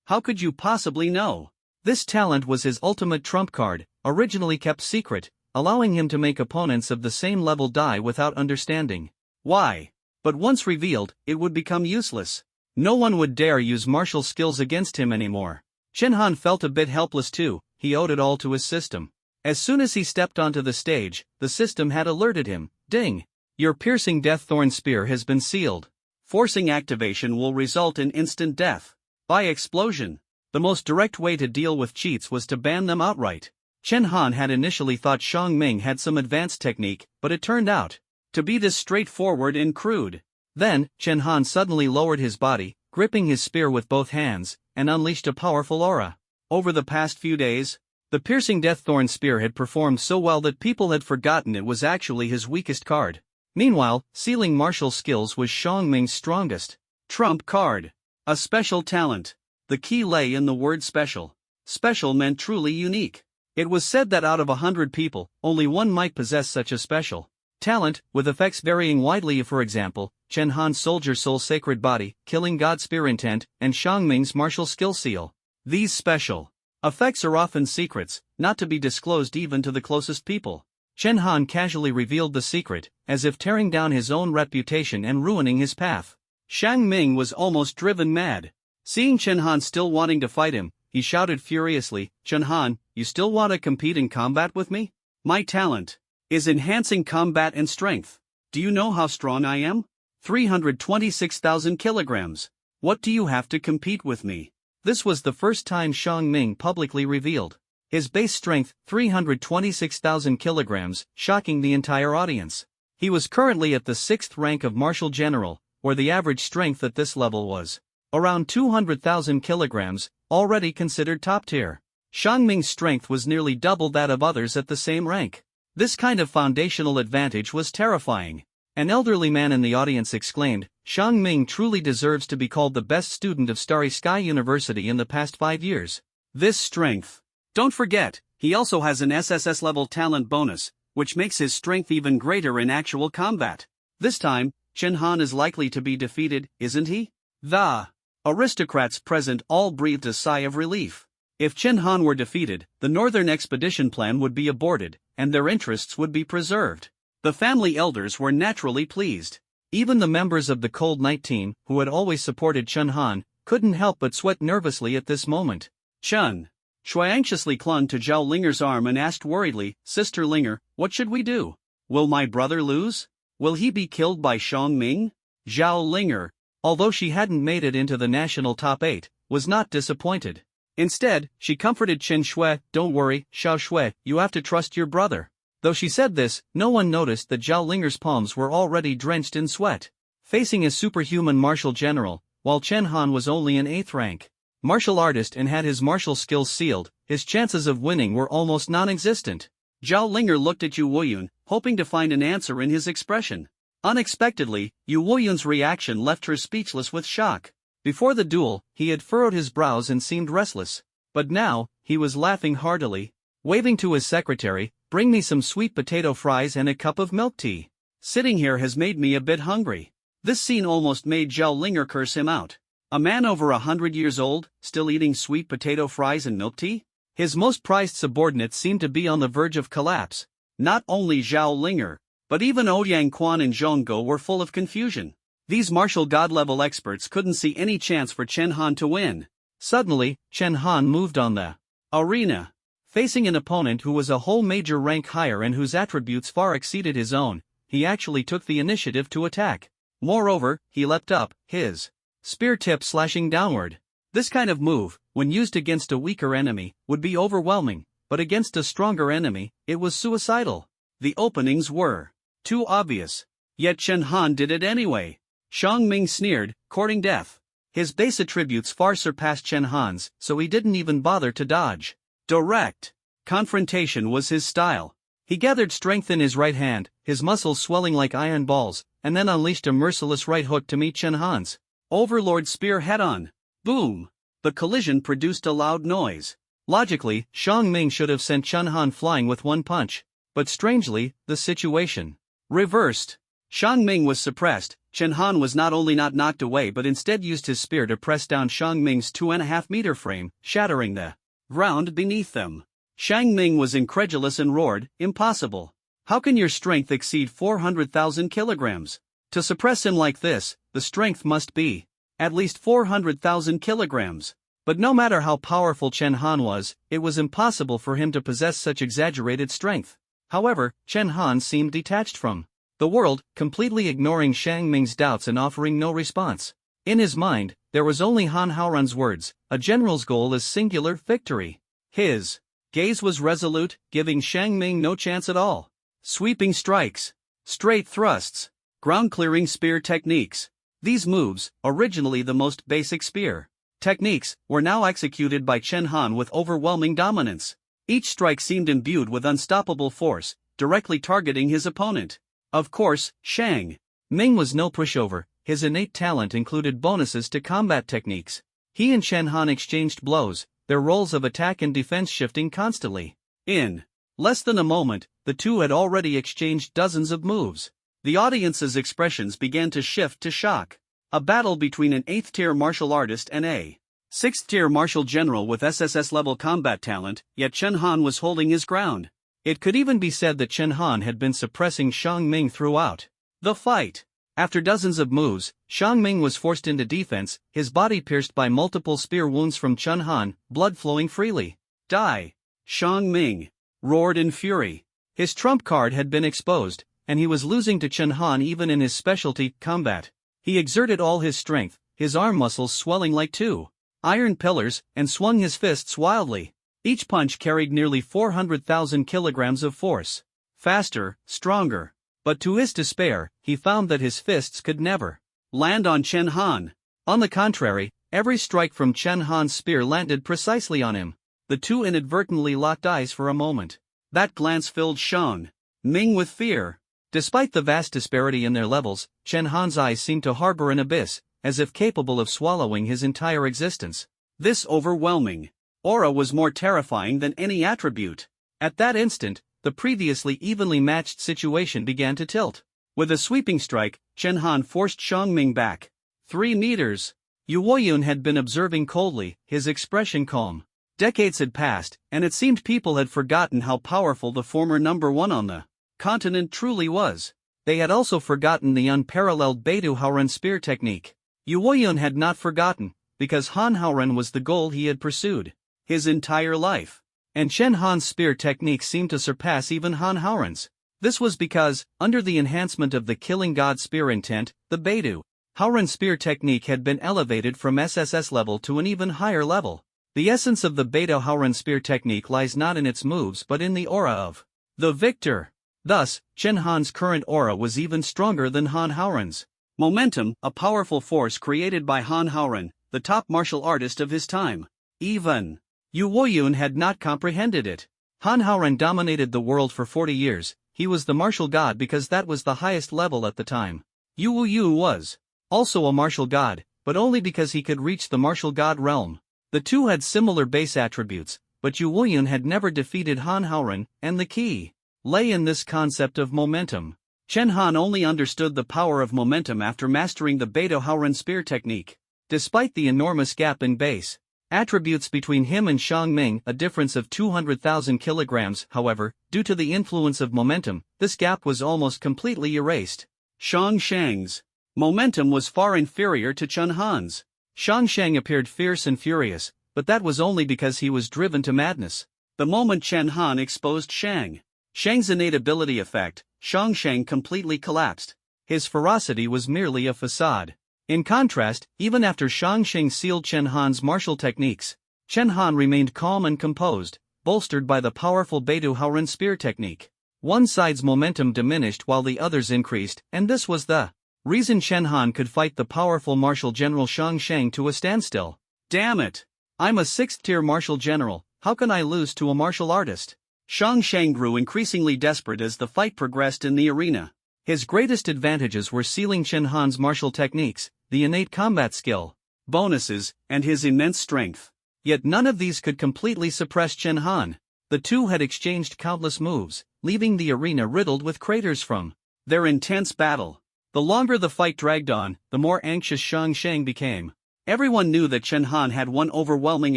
How could you possibly know? This talent was his ultimate trump card, originally kept secret, allowing him to make opponents of the same level die without understanding why. But once revealed, it would become useless. No one would dare use martial skills against him anymore. Chen Han felt a bit helpless too. He owed it all to his system. As soon as he stepped onto the stage, the system had alerted him. Ding! Your piercing death thorn spear has been sealed. Forcing activation will result in instant death by explosion. The most direct way to deal with cheats was to ban them outright. Chen Han had initially thought Xiang Ming had some advanced technique, but it turned out to be this straightforward and crude. Then, Chen Han suddenly lowered his body, gripping his spear with both hands, and unleashed a powerful aura. Over the past few days, the piercing deaththorn spear had performed so well that people had forgotten it was actually his weakest card. Meanwhile, sealing martial skills was Xiang Ming's strongest trump card. A special talent. The key lay in the word special. Special meant truly unique. It was said that out of 100 people, only one might possess such a special talent, with effects varying widely. For example, Chen Han's Soldier Soul Sacred Body, Killing God Spear Intent, and Xiang Ming's Martial Skill Seal. These special effects are often secrets, not to be disclosed even to the closest people. Chen Han casually revealed the secret, as if tearing down his own reputation and ruining his path. Xiang Ming was almost driven mad. Seeing Chen Han still wanting to fight him, he shouted furiously, "Chen Han, you still want to compete in combat with me? My talent is enhancing combat and strength. Do you know how strong I am? 326,000 kilograms. What do you have to compete with me?" This was the first time Xiang Ming publicly revealed his base strength, 326,000 kilograms, shocking the entire audience. He was currently at the 6th rank of Martial General, where the average strength at this level was around 200,000 kilograms, already considered top tier. Xiang Ming's strength was nearly double that of others at the same rank. This kind of foundational advantage was terrifying. An elderly man in the audience exclaimed, "Xiang Ming truly deserves to be called the best student of Starry Sky University in the past 5 years. This strength. Don't forget, he also has an SSS-level talent bonus, which makes his strength even greater in actual combat. This time, Chen Han is likely to be defeated, isn't he?" The aristocrats present all breathed a sigh of relief. If Chen Han were defeated, the Northern Expedition plan would be aborted, and their interests would be preserved. The family elders were naturally pleased. Even the members of the Cold Night team, who had always supported Chen Han, couldn't help but sweat nervously at this moment. Chen Shui anxiously clung to Zhao Linger's arm and asked worriedly, "Sister Linger, what should we do? Will my brother lose? Will he be killed by Xiang Ming?" Zhao Linger, although she hadn't made it into the national top 8, was not disappointed. Instead, she comforted Chen Shui, "Don't worry, Xiao Shui, you have to trust your brother." Though she said this, no one noticed that Zhao Linger's palms were already drenched in sweat. Facing a superhuman martial general, while Chen Han was only in 8th rank, martial artist and had his martial skills sealed, his chances of winning were almost non-existent. Zhao Linger looked at Yu Woyun, hoping to find an answer in his expression. Unexpectedly, Yu Woyun's reaction left her speechless with shock. Before the duel, he had furrowed his brows and seemed restless. But now, he was laughing heartily. Waving to his secretary, "Bring me some sweet potato fries and a cup of milk tea. Sitting here has made me a bit hungry." This scene almost made Zhao Linger curse him out. A man over 100 years old, still eating sweet potato fries and milk tea? His most prized subordinate seemed to be on the verge of collapse. Not only Zhao Linger, but even Ouyang Quan and Zhongguo were full of confusion. These martial god-level experts couldn't see any chance for Chen Han to win. Suddenly, Chen Han moved on the arena. Facing an opponent who was a whole major rank higher and whose attributes far exceeded his own, he actually took the initiative to attack. Moreover, he leapt up, his spear tip slashing downward. This kind of move, when used against a weaker enemy, would be overwhelming, but against a stronger enemy, it was suicidal. The openings were too obvious. Yet Chen Han did it anyway. Xiang Ming sneered, courting death. His base attributes far surpassed Chen Han's, so he didn't even bother to dodge. Direct confrontation was his style. He gathered strength in his right hand, his muscles swelling like iron balls, and then unleashed a merciless right hook to meet Chen Han's Overlord spear head-on. Boom! The collision produced a loud noise. Logically, Xiang Ming should have sent Chen Han flying with one punch. But strangely, the situation reversed. Xiang Ming was suppressed. Chen Han was not only not knocked away but instead used his spear to press down Xiang Ming's 2.5-meter frame, shattering the ground beneath them. Xiang Ming was incredulous and roared, "Impossible! How can your strength exceed 400,000 kilograms? To suppress him like this, the strength must be at least 400,000 kilograms." But no matter how powerful Chen Han was, it was impossible for him to possess such exaggerated strength. However, Chen Han seemed detached from the world, completely ignoring Xiang Ming's doubts and offering no response. In his mind, there was only Han Haoran's words, "A general's goal is singular victory." His gaze was resolute, giving Xiang Ming no chance at all. Sweeping strikes, straight thrusts, ground-clearing spear techniques. These moves, originally the most basic spear techniques, were now executed by Chen Han with overwhelming dominance. Each strike seemed imbued with unstoppable force, directly targeting his opponent. Of course, Xiang Ming was no pushover. His innate talent included bonuses to combat techniques. He and Chen Han exchanged blows, their roles of attack and defense shifting constantly. In less than a moment, the two had already exchanged dozens of moves. The audience's expressions began to shift to shock. A battle between an 8th-tier martial artist and a 6th-tier martial general with SSS-level combat talent, yet Chen Han was holding his ground. It could even be said that Chen Han had been suppressing Xiang Ming throughout the fight. After dozens of moves, Xiang Ming was forced into defense, his body pierced by multiple spear wounds from Chen Han, blood flowing freely. "Die!" Xiang Ming roared in fury. His trump card had been exposed, and he was losing to Chen Han even in his specialty, combat. He exerted all his strength, his arm muscles swelling like two iron pillars, and swung his fists wildly. Each punch carried nearly 400,000 kilograms of force. Faster, stronger. But to his despair, he found that his fists could never land on Chen Han. On the contrary, every strike from Chen Han's spear landed precisely on him. The two inadvertently locked eyes for a moment. That glance filled Xiang Ming with fear. Despite the vast disparity in their levels, Chen Han's eyes seemed to harbor an abyss, as if capable of swallowing his entire existence. This overwhelming aura was more terrifying than any attribute. At that instant, the previously evenly matched situation began to tilt. With a sweeping strike, Chen Han forced Xiang Ming back 3 meters. Yu Woyun had been observing coldly, his expression calm. Decades had passed, and it seemed people had forgotten how powerful the former number one on the continent truly was. They had also forgotten the unparalleled Beidou Haoran spear technique. Yu Woyun had not forgotten, because Han Haoran was the goal he had pursued his entire life. And Chen Han's spear technique seemed to surpass even Han Haoran's. This was because, under the enhancement of the killing god spear intent, the Beidou Haoran spear technique had been elevated from SSS level to an even higher level. The essence of the Beidou Haoran spear technique lies not in its moves but in the aura of the victor. Thus, Chen Han's current aura was even stronger than Han Haoran's. Momentum, a powerful force created by Han Haoran, the top martial artist of his time. Even Yu Woyun had not comprehended it. Han Haoren dominated the world for 40 years, he was the martial god because that was the highest level at the time. Yu Wuyu was also a martial god, but only because he could reach the martial god realm. The two had similar base attributes, but Yu Woyun had never defeated Han Haoren, and the key lay in this concept of momentum. Chen Han only understood the power of momentum after mastering the Beidou Haoren spear technique. Despite the enormous gap in base attributes between him and Xiang Ming, a difference of 200,000 kilograms, however, due to the influence of momentum, this gap was almost completely erased. Xiang Shang's momentum was far inferior to Chen Han's. Xiang Shang appeared fierce and furious, but that was only because he was driven to madness. The moment Chen Han exposed Shang's innate ability effect, Xiang Shang completely collapsed. His ferocity was merely a facade. In contrast, even after Xiang Shang sealed Chen Han's martial techniques, Chen Han remained calm and composed, bolstered by the powerful Beidou Haoren spear technique. One side's momentum diminished while the other's increased, and this was the reason Chen Han could fight the powerful martial general Xiang Shang to a standstill. Damn it! I'm a 6th-tier martial general, how can I lose to a martial artist? Xiang Shang grew increasingly desperate as the fight progressed in the arena. His greatest advantages were sealing Chen Han's martial techniques, the innate combat skill bonuses, and his immense strength. Yet none of these could completely suppress Chen Han. The two had exchanged countless moves, leaving the arena riddled with craters from their intense battle. The longer the fight dragged on, the more anxious Xiang Shang became. Everyone knew that Chen Han had one overwhelming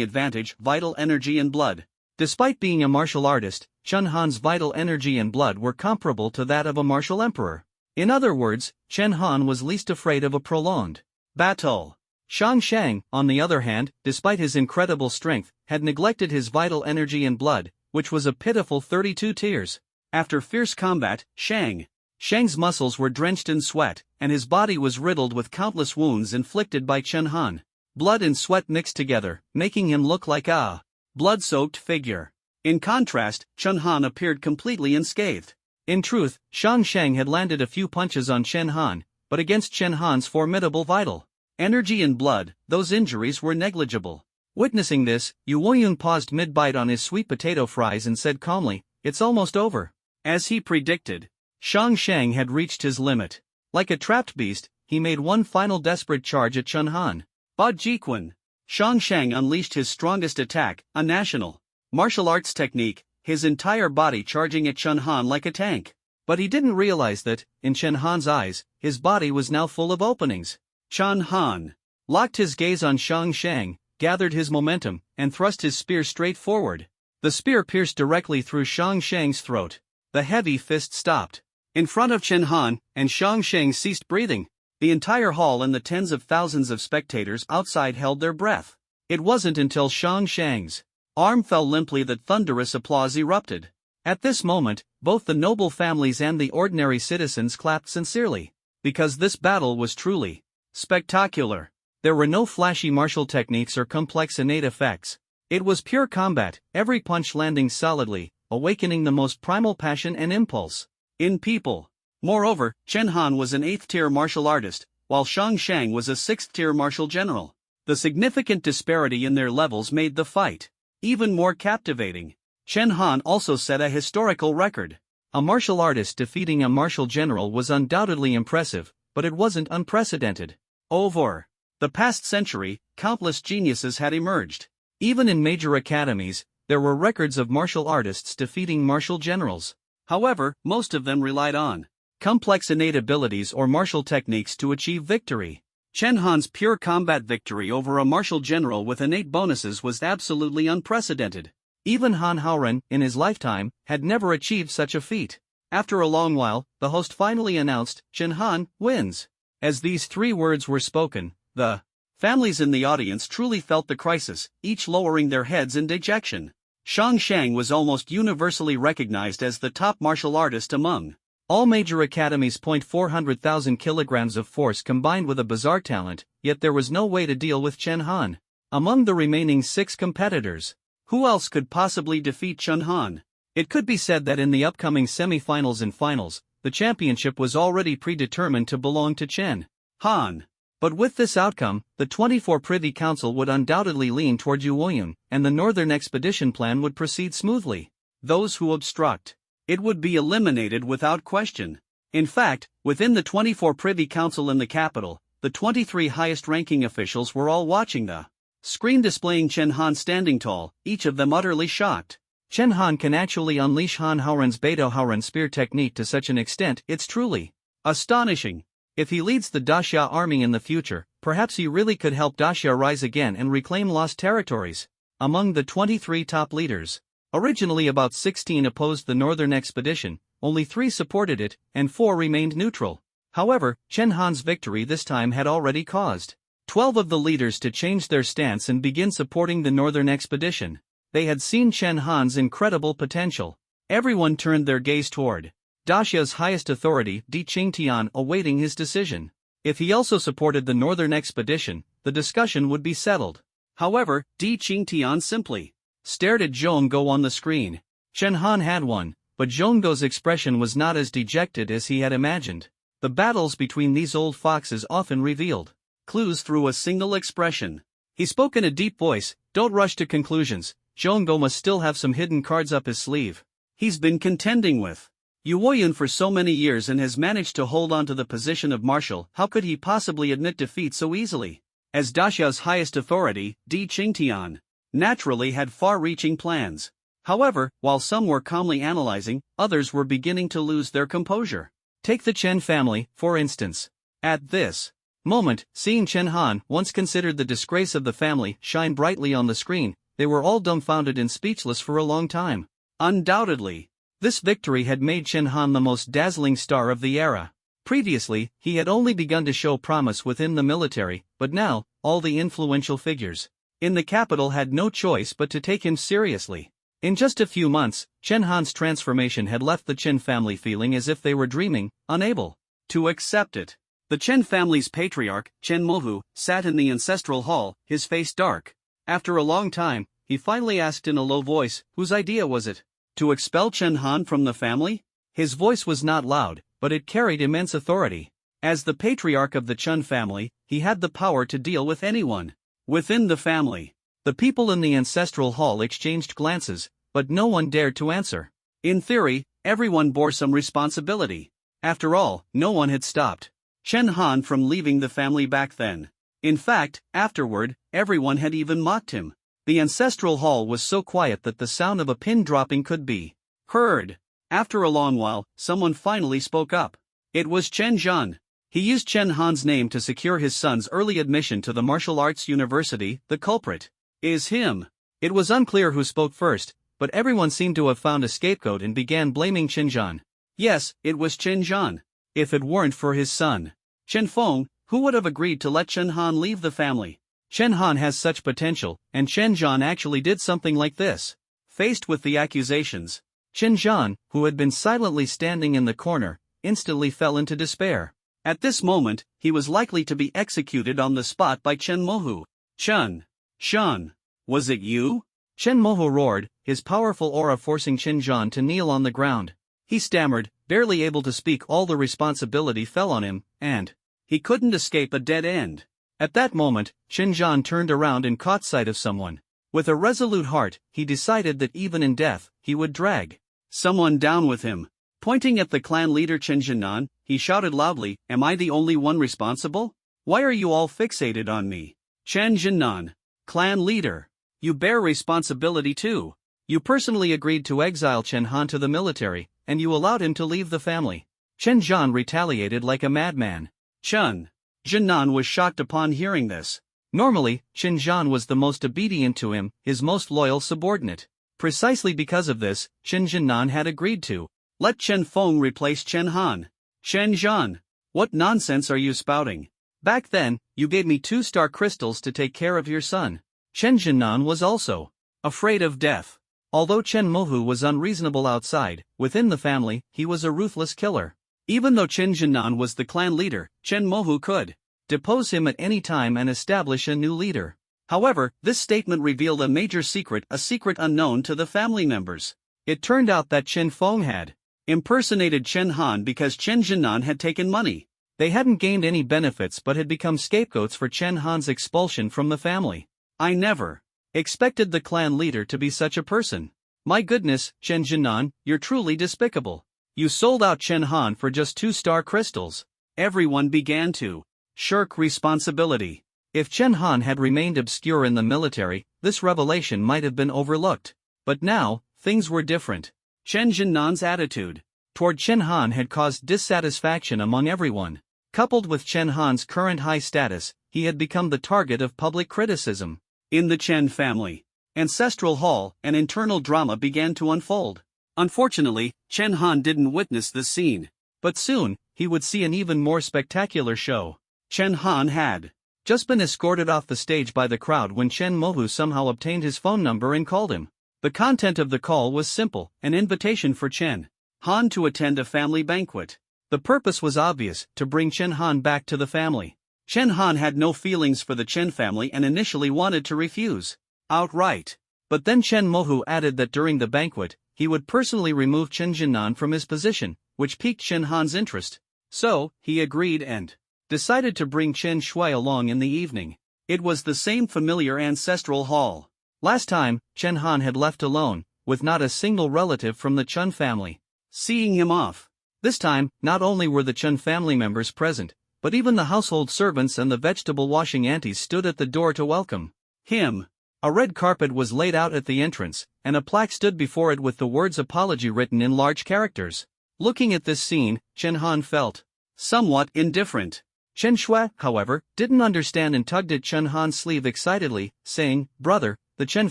advantage: vital energy and blood. Despite being a martial artist, Chen Han's vital energy and blood were comparable to that of a martial emperor. In other words, Chen Han was least afraid of a prolonged battle. Xiang Shang, on the other hand, despite his incredible strength, had neglected his vital energy and blood, which was a pitiful 32 tiers. After fierce combat, Shang's muscles were drenched in sweat, and his body was riddled with countless wounds inflicted by Chen Han. Blood and sweat mixed together, making him look like a blood-soaked figure. In contrast, Chen Han appeared completely unscathed. In truth, Xiang Shang had landed a few punches on Chen Han, but against Chen Han's formidable vital energy and blood, those injuries were negligible. Witnessing this, Yu Woyun paused mid-bite on his sweet potato fries and said calmly, "It's almost over." As he predicted, Xiang Shang had reached his limit. Like a trapped beast, he made one final desperate charge at Chen Han. Ba Jiquan. Xiang Shang unleashed his strongest attack, a national martial arts technique, his entire body charging at Chen Han like a tank. But he didn't realize that, in Chen Han's eyes, his body was now full of openings. Chen Han locked his gaze on Xiang Shang, gathered his momentum, and thrust his spear straight forward. The spear pierced directly through Xiang Shang's throat. The heavy fist stopped in front of Chen Han, and Xiang Shang ceased breathing. The entire hall and the tens of thousands of spectators outside held their breath. It wasn't until Xiang Shang's arm fell limply that thunderous applause erupted. At this moment, both the noble families and the ordinary citizens clapped sincerely, because this battle was truly spectacular. There were no flashy martial techniques or complex innate effects. It was pure combat, every punch landing solidly, awakening the most primal passion and impulse in people. Moreover, Chen Han was an 8th-tier martial artist, while Xiang Shang was a 6th-tier martial general. The significant disparity in their levels made the fight even more captivating. Chen Han also set a historical record. A martial artist defeating a martial general was undoubtedly impressive, but it wasn't unprecedented. Over the past century, countless geniuses had emerged. Even in major academies, there were records of martial artists defeating martial generals. However, most of them relied on complex innate abilities or martial techniques to achieve victory. Chen Han's pure combat victory over a martial general with innate bonuses was absolutely unprecedented. Even Han Haoren, in his lifetime, had never achieved such a feat. After a long while, the host finally announced, "Chen Han wins." As these 3 words were spoken, the families in the audience truly felt the crisis, each lowering their heads in dejection. Xiang Shang was almost universally recognized as the top martial artist among all major academies. 400,000 kilograms of force combined with a bizarre talent, yet there was no way to deal with Chen Han. Among the remaining 6 competitors, who else could possibly defeat Chen Han? It could be said that in the upcoming semi-finals and finals, the championship was already predetermined to belong to Chen Han. But with this outcome, the 24 Privy Council would undoubtedly lean toward Yuoyun, and the Northern Expedition plan would proceed smoothly. Those who obstruct, it would be eliminated without question. In fact, within the 24 Privy Council in the capital, the 23 highest-ranking officials were all watching the screen displaying Chen Han standing tall, each of them utterly shocked. Chen Han can actually unleash Han Haoran's Beidou Haoran spear technique to such an extent, it's truly astonishing. If he leads the Daxia army in the future, perhaps he really could help Daxia rise again and reclaim lost territories. Among the 23 top leaders, originally about 16 opposed the Northern Expedition, only 3 supported it, and 4 remained neutral. However, Chen Han's victory this time had already caused 12 of the leaders to change their stance and begin supporting the Northern Expedition. They had seen Chen Han's incredible potential. Everyone turned their gaze toward Daxia's highest authority, Di Qingtian, awaiting his decision. If he also supported the Northern Expedition, the discussion would be settled. However, Di Qingtian simply stared at Zhongguo on the screen. Chen Han had won, but Zhongguo's expression was not as dejected as he had imagined. The battles between these old foxes often revealed clues through a single expression. He spoke in a deep voice, "Don't rush to conclusions. Zhongguo must still have some hidden cards up his sleeve. He's been contending with Yuoyun for so many years and has managed to hold on to the position of marshal. How could he possibly admit defeat so easily?" As Daxia's highest authority, Di Qingtian naturally had far-reaching plans. However, while some were calmly analyzing, others were beginning to lose their composure. Take the Chen family, for instance. At this moment, seeing Chen Han, once considered the disgrace of the family, shine brightly on the screen, they were all dumbfounded and speechless for a long time. Undoubtedly, this victory had made Chen Han the most dazzling star of the era. Previously, he had only begun to show promise within the military, but now, all the influential figures in the capital had no choice but to take him seriously. In just a few months, Chen Han's transformation had left the Chen family feeling as if they were dreaming, unable to accept it. The Chen family's patriarch, Chen Mohu, sat in the ancestral hall, his face dark. After a long time, he finally asked in a low voice, "Whose idea was it to expel Chen Han from the family?" His voice was not loud, but it carried immense authority. As the patriarch of the Chen family, he had the power to deal with anyone within the family. The people in the ancestral hall exchanged glances, but no one dared to answer. In theory, everyone bore some responsibility. After all, no one had stopped Chen Han from leaving the family back then. In fact, afterward, everyone had even mocked him. The ancestral hall was so quiet that the sound of a pin dropping could be heard. After a long while, someone finally spoke up. It was Chen Zhan. He used Chen Han's name to secure his son's early admission to the martial arts university. The culprit is him. It was unclear who spoke first, but everyone seemed to have found a scapegoat and began blaming Chen Zhan. Yes, it was Chen Zhan. If it weren't for his son, Chen Feng, who would have agreed to let Chen Han leave the family? Chen Han has such potential, and Chen Zhan actually did something like this. Faced with the accusations, Chen Zhan, who had been silently standing in the corner, instantly fell into despair. At this moment, he was likely to be executed on the spot by Chen Mohu. "Chen Shan, was it you?" Chen Mohu roared, his powerful aura forcing Chen Zhan to kneel on the ground. He stammered, barely able to speak. All the responsibility fell on him, and he couldn't escape a dead end. At that moment, Chen Zhan turned around and caught sight of someone. With a resolute heart, he decided that even in death, he would drag someone down with him. Pointing at the clan leader Chen Zhinan, he shouted loudly, "Am I the only one responsible? Why are you all fixated on me?" Chen Zhinan, clan leader, you bear responsibility too. You personally agreed to exile Chen Han to the military, and you allowed him to leave the family. Chen Zhan retaliated like a madman. Chen Zhinan was shocked upon hearing this. Normally, Chen Zhan was the most obedient to him, his most loyal subordinate. Precisely because of this, Chen Zhinan had agreed to let Chen Feng replace Chen Han. Chen Zhan, what nonsense are you spouting? Back then, you gave me 2-star crystals to take care of your son. Chen Zhinan was also afraid of death. Although Chen Mohu was unreasonable outside, within the family, he was a ruthless killer. Even though Chen Zhinan was the clan leader, Chen Mohu could depose him at any time and establish a new leader. However, this statement revealed a major secret, a secret unknown to the family members. It turned out that Chen Feng had impersonated Chen Han because Chen Zhinan had taken money. They hadn't gained any benefits but had become scapegoats for Chen Han's expulsion from the family. I never expected the clan leader to be such a person. My goodness, Chen Jinan, you're truly despicable. You sold out Chen Han for just 2-star crystals. Everyone began to shirk responsibility. If Chen Han had remained obscure in the military, this revelation might have been overlooked. But now, things were different. Chen Jinnan's attitude toward Chen Han had caused dissatisfaction among everyone. Coupled with Chen Han's current high status, he had become the target of public criticism. In the Chen family ancestral hall, an internal drama began to unfold. Unfortunately, Chen Han didn't witness this scene. But soon, he would see an even more spectacular show. Chen Han had just been escorted off the stage by the crowd when Chen Mohu somehow obtained his phone number and called him. The content of the call was simple, an invitation for Chen Han to attend a family banquet. The purpose was obvious, to bring Chen Han back to the family. Chen Han had no feelings for the Chen family and initially wanted to refuse outright. But then Chen Mohu added that during the banquet, he would personally remove Chen Jinan from his position, which piqued Chen Han's interest. So, he agreed and decided to bring Chen Shui along in the evening. It was the same familiar ancestral hall. Last time, Chen Han had left alone, with not a single relative from the Chen family seeing him off. This time, not only were the Chen family members present, but even the household servants and the vegetable washing aunties stood at the door to welcome him. A red carpet was laid out at the entrance, and a plaque stood before it with the words apology written in large characters. Looking at this scene, Chen Han felt somewhat indifferent. Chen Shui, however, didn't understand and tugged at Chen Han's sleeve excitedly, saying, "Brother, the Chen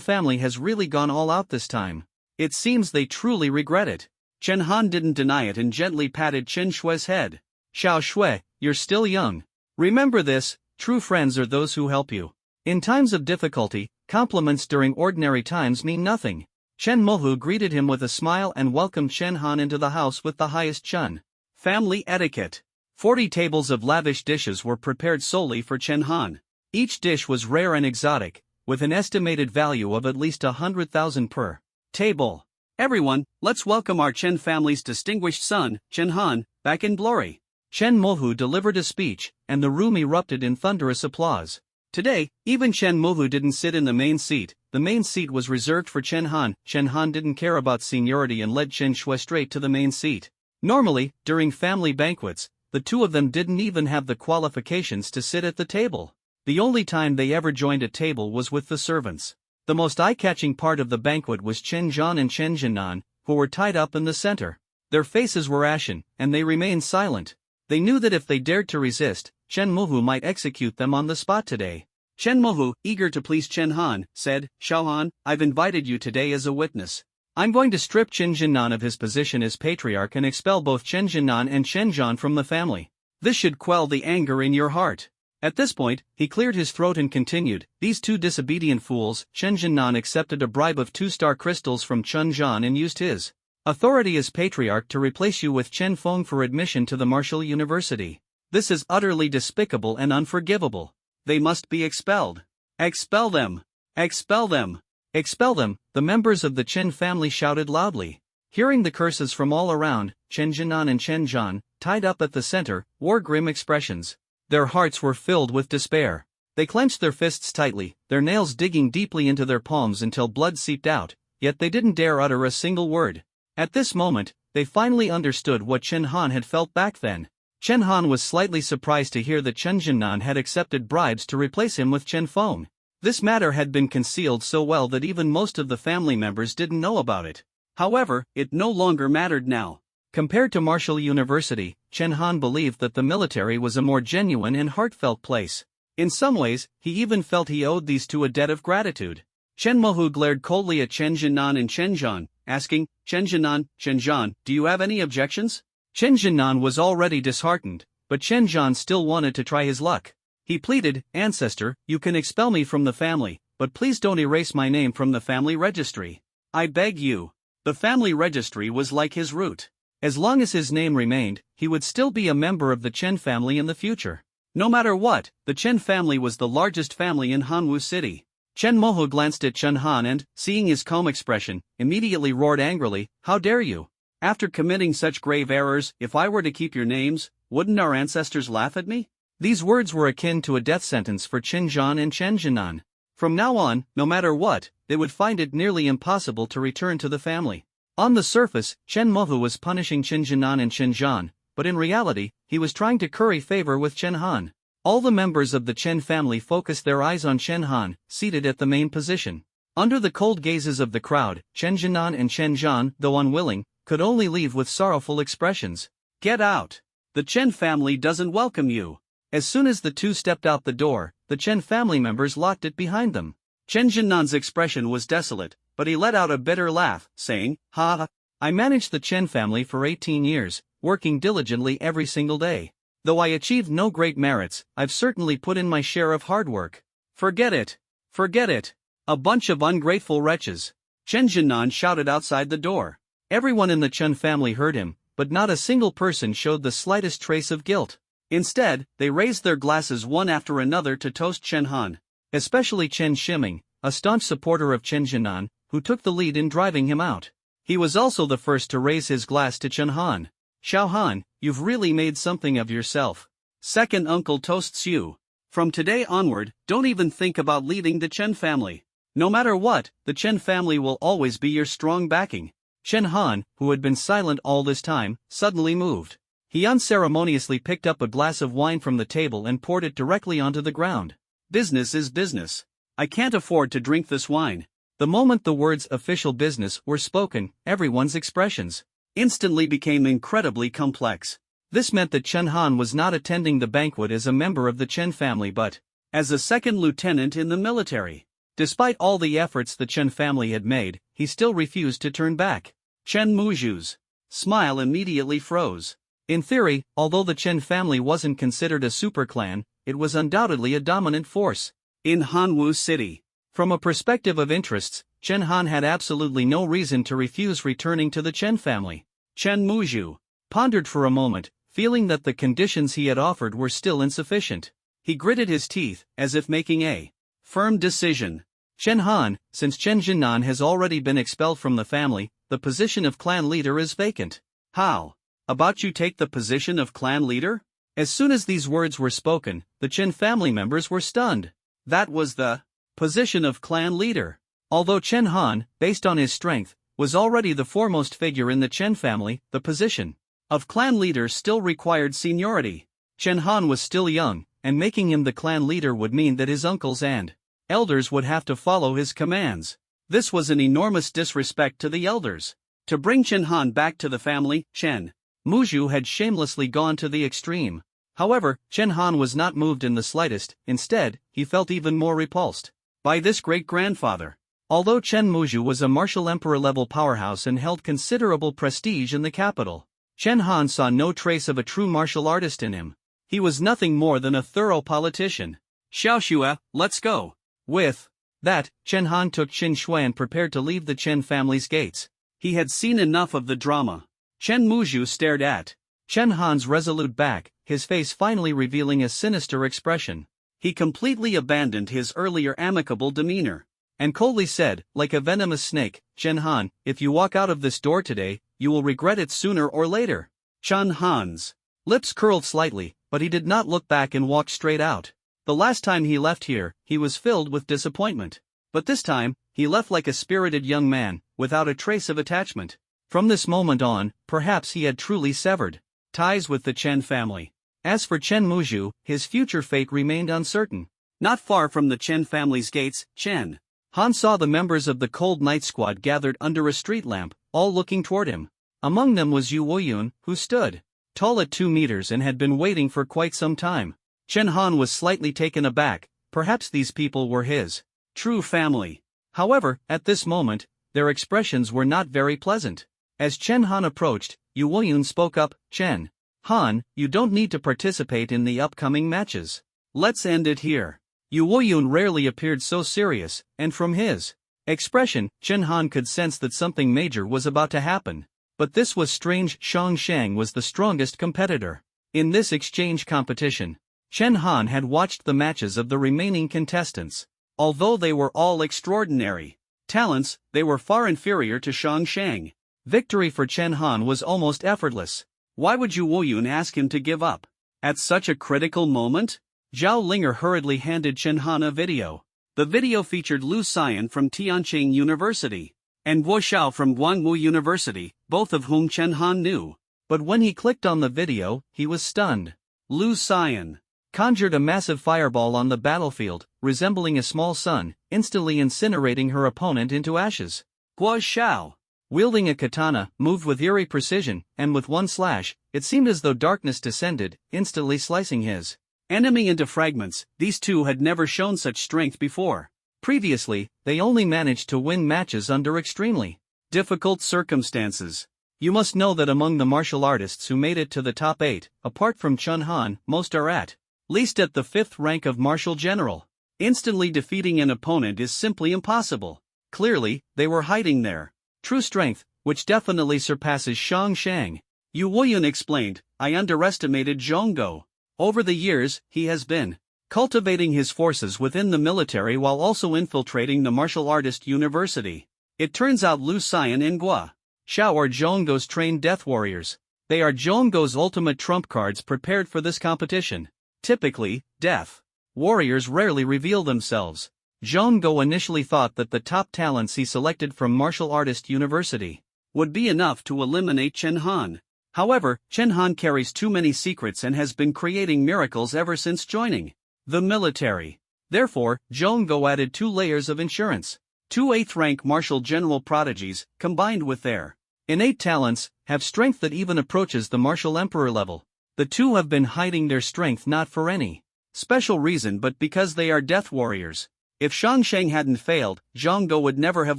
family has really gone all out this time. It seems they truly regret it." Chen Han didn't deny it and gently patted Chen Shui's head. "Xiao Shui, you're still young. Remember this, true friends are those who help you. In times of difficulty, compliments during ordinary times mean nothing." Chen Mohu greeted him with a smile and welcomed Chen Han into the house with the highest Chen family etiquette. 40 tables of lavish dishes were prepared solely for Chen Han. Each dish was rare and exotic, with an estimated value of at least 100,000 per table. "Everyone, let's welcome our Chen family's distinguished son, Chen Han, back in glory." Chen Mohu delivered a speech, and the room erupted in thunderous applause. Today, even Chen Mohu didn't sit in the main seat. The main seat was reserved for Chen Han. Chen Han didn't care about seniority and led Chen Shui straight to the main seat. Normally, during family banquets, the two of them didn't even have the qualifications to sit at the table. The only time they ever joined a table was with the servants. The most eye-catching part of the banquet was Chen Zhan and Chen Jinan, who were tied up in the center. Their faces were ashen, and they remained silent. They knew that if they dared to resist, Chen Mohu might execute them on the spot today. Chen Mohu, eager to please Chen Han, said, "Xiao Han, I've invited you today as a witness. I'm going to strip Chen Jinan of his position as patriarch and expel both Chen Jinan and Chen Zhan from the family. This should quell the anger in your heart." At this point, he cleared his throat and continued, "These two disobedient fools." Chen Jinan accepted a bribe of 2-star crystals from Chen Zhan and used his authority as patriarch to replace you with Chen Feng for admission to the martial university. This is utterly despicable and unforgivable. They must be expelled. Expel them! Expel them! Expel them! The members of the Chen family shouted loudly. Hearing the curses from all around, Chen Jinan and Chen Zhan, tied up at the center, wore grim expressions. Their hearts were filled with despair. They clenched their fists tightly, their nails digging deeply into their palms until blood seeped out, yet they didn't dare utter a single word. At this moment, they finally understood what Chen Han had felt back then. Chen Han was slightly surprised to hear that Chen Jinan had accepted bribes to replace him with Chen Feng. This matter had been concealed so well that even most of the family members didn't know about it. However, it no longer mattered now. Compared to Martial University, Chen Han believed that the military was a more genuine and heartfelt place. In some ways, he even felt he owed these two a debt of gratitude. Chen Mohu glared coldly at Chen Jinan and Chen Zhan, asking, "Chen Jinan, Chen Zhan, do you have any objections?" Chen Jinan was already disheartened, but Chen Zhan still wanted to try his luck. He pleaded, "Ancestor, you can expel me from the family, but please don't erase my name from the family registry. I beg you." The family registry was like his root. As long as his name remained, he would still be a member of the Chen family in the future. No matter what, the Chen family was the largest family in Hanwu City. Chen Mohu glanced at Chen Han and, seeing his calm expression, immediately roared angrily, "How dare you? After committing such grave errors, if I were to keep your names, Wouldn't our ancestors laugh at me? These words were akin to a death sentence for Chen Zhan and Chen Jinan. From now on, no matter what, they would find it nearly impossible to return to the family. On the surface, Chen Mohu was punishing Chen Jinan and Chen Zhan, but in reality, he was trying to curry favor with Chen Han. All the members of the Chen family focused their eyes on Chen Han, seated at the main position. Under the cold gazes of the crowd, Chen Jinan and Chen Zhan, though unwilling, could only leave with sorrowful expressions. Get out! The Chen family doesn't welcome you. As soon as the two stepped out the door, the Chen family members locked it behind them. Chen Jinan's expression was desolate, but he let out a bitter laugh, saying, "Ha ha! I managed the Chen family for 18 years, working diligently every single day. Though I achieved no great merits, I've certainly put in my share of hard work." Forget it! Forget it! A bunch of ungrateful wretches! Chen Jinan shouted outside the door. Everyone in the Chen family heard him, but not a single person showed the slightest trace of guilt. Instead, they raised their glasses one after another to toast Chen Han. Especially Chen Shiming, a staunch supporter of Chen Jinan, who took the lead in driving him out. He was also the first to raise his glass to Chen Han. "Xiao Han, you've really made something of yourself. Second uncle toasts you. From today onward, don't even think about leading the Chen family. No matter what, the Chen family will always be your strong backing." Chen Han, who had been silent all this time, suddenly moved. He unceremoniously picked up a glass of wine from the table and poured it directly onto the ground. "Business is business. I can't afford to drink this wine." The moment the words "official business" were spoken, everyone's expressions instantly became incredibly complex. This meant that Chen Han was not attending the banquet as a member of the Chen family but as a second lieutenant in the military. Despite all the efforts the Chen family had made, he still refused to turn back. Chen Muzhu's smile immediately froze. In theory, although the Chen family wasn't considered a superclan, it was undoubtedly a dominant force in Hanwu City. From a perspective of interests, Chen Han had absolutely no reason to refuse returning to the Chen family. Chen Muzhu pondered for a moment, feeling that the conditions he had offered were still insufficient. He gritted his teeth, as if making a firm decision. "Chen Han, since Chen Jinan has already been expelled from the family, the position of clan leader is vacant." "How about you take the position of clan leader?" As soon as these words were spoken, the Chen family members were stunned. That was the position of clan leader. Although Chen Han, based on his strength, was already the foremost figure in the Chen family, the position of clan leader still required seniority. Chen Han was still young, and making him the clan leader would mean that his uncles and elders would have to follow his commands. This was an enormous disrespect to the elders. To bring Chen Han back to the family, Chen Muzhu had shamelessly gone to the extreme. However, Chen Han was not moved in the slightest. Instead, he felt even more repulsed by this great-grandfather. Although Chen Muzhu was a martial emperor-level powerhouse and held considerable prestige in the capital, Chen Han saw no trace of a true martial artist in him. He was nothing more than a thorough politician. "Xiaoxue, let's go." With that, Chen Han took Qin Shui and prepared to leave the Chen family's gates. He had seen enough of the drama. Chen Muzhu stared at Chen Han's resolute back, his face finally revealing a sinister expression. He completely abandoned his earlier amicable demeanor, and coldly said, like a venomous snake, "Chen Han, if you walk out of this door today, you will regret it sooner or later." Chen Han's lips curled slightly, but he did not look back and walked straight out. The last time he left here, he was filled with disappointment. But this time, he left like a spirited young man, without a trace of attachment. From this moment on, perhaps he had truly severed ties with the Chen family. As for Chen Muzhu, his future fate remained uncertain. Not far from the Chen family's gates, Chen Han saw the members of the Cold Night Squad gathered under a street lamp, all looking toward him. Among them was Yu Woyun, who stood tall at 2 meters and had been waiting for quite some time. Chen Han was slightly taken aback. Perhaps these people were his true family. However, at this moment, their expressions were not very pleasant. As Chen Han approached, Yu Woyun spoke up, "Chen Han, you don't need to participate in the upcoming matches. Let's end it here." Yu Woyun rarely appeared so serious, and from his expression, Chen Han could sense that something major was about to happen. But this was strange. Shang Shang was the strongest competitor in this exchange competition. Chen Han had watched the matches of the remaining contestants. Although they were all extraordinary talents, they were far inferior to Shang Shang. Victory for Chen Han was almost effortless. Why would Yu Woyun ask him to give up? At such a critical moment? Zhao Linger hurriedly handed Chen Han a video. The video featured Lu Xian from Tianqing University and Guo Xiao from Guangwu University, both of whom Chen Han knew. But when he clicked on the video, he was stunned. Lu Xian conjured a massive fireball on the battlefield, resembling a small sun, instantly incinerating her opponent into ashes. Guo Xiao, wielding a katana, moved with eerie precision, and with one slash, it seemed as though darkness descended, instantly slicing his enemy into fragments. These two had never shown such strength before. Previously, they only managed to win matches under extremely difficult circumstances. You must know that among the martial artists who made it to the top 8, apart from Chen Han, most are at least at the 5th rank of martial general. Instantly defeating an opponent is simply impossible. Clearly, they were hiding their true strength, which definitely surpasses Shang Shang. Yu Woyun explained, I underestimated Zhongguo. Over the years, he has been cultivating his forces within the military while also infiltrating the martial artist university. It turns out Lu Xian and Guo Xiao are Zhongguo's trained death warriors. They are Zhongguo's ultimate trump cards prepared for this competition. Typically, death warriors rarely reveal themselves. Zhongguo initially thought that the top talents he selected from Martial Artist University would be enough to eliminate Chen Han. However, Chen Han carries too many secrets and has been creating miracles ever since joining the military. Therefore, Zhongguo added 2 layers of insurance. 2 8th-rank martial general prodigies, combined with their innate talents, have strength that even approaches the martial emperor level. The two have been hiding their strength not for any special reason but because they are death warriors. If Shang Shang hadn't failed, Zhongguo would never have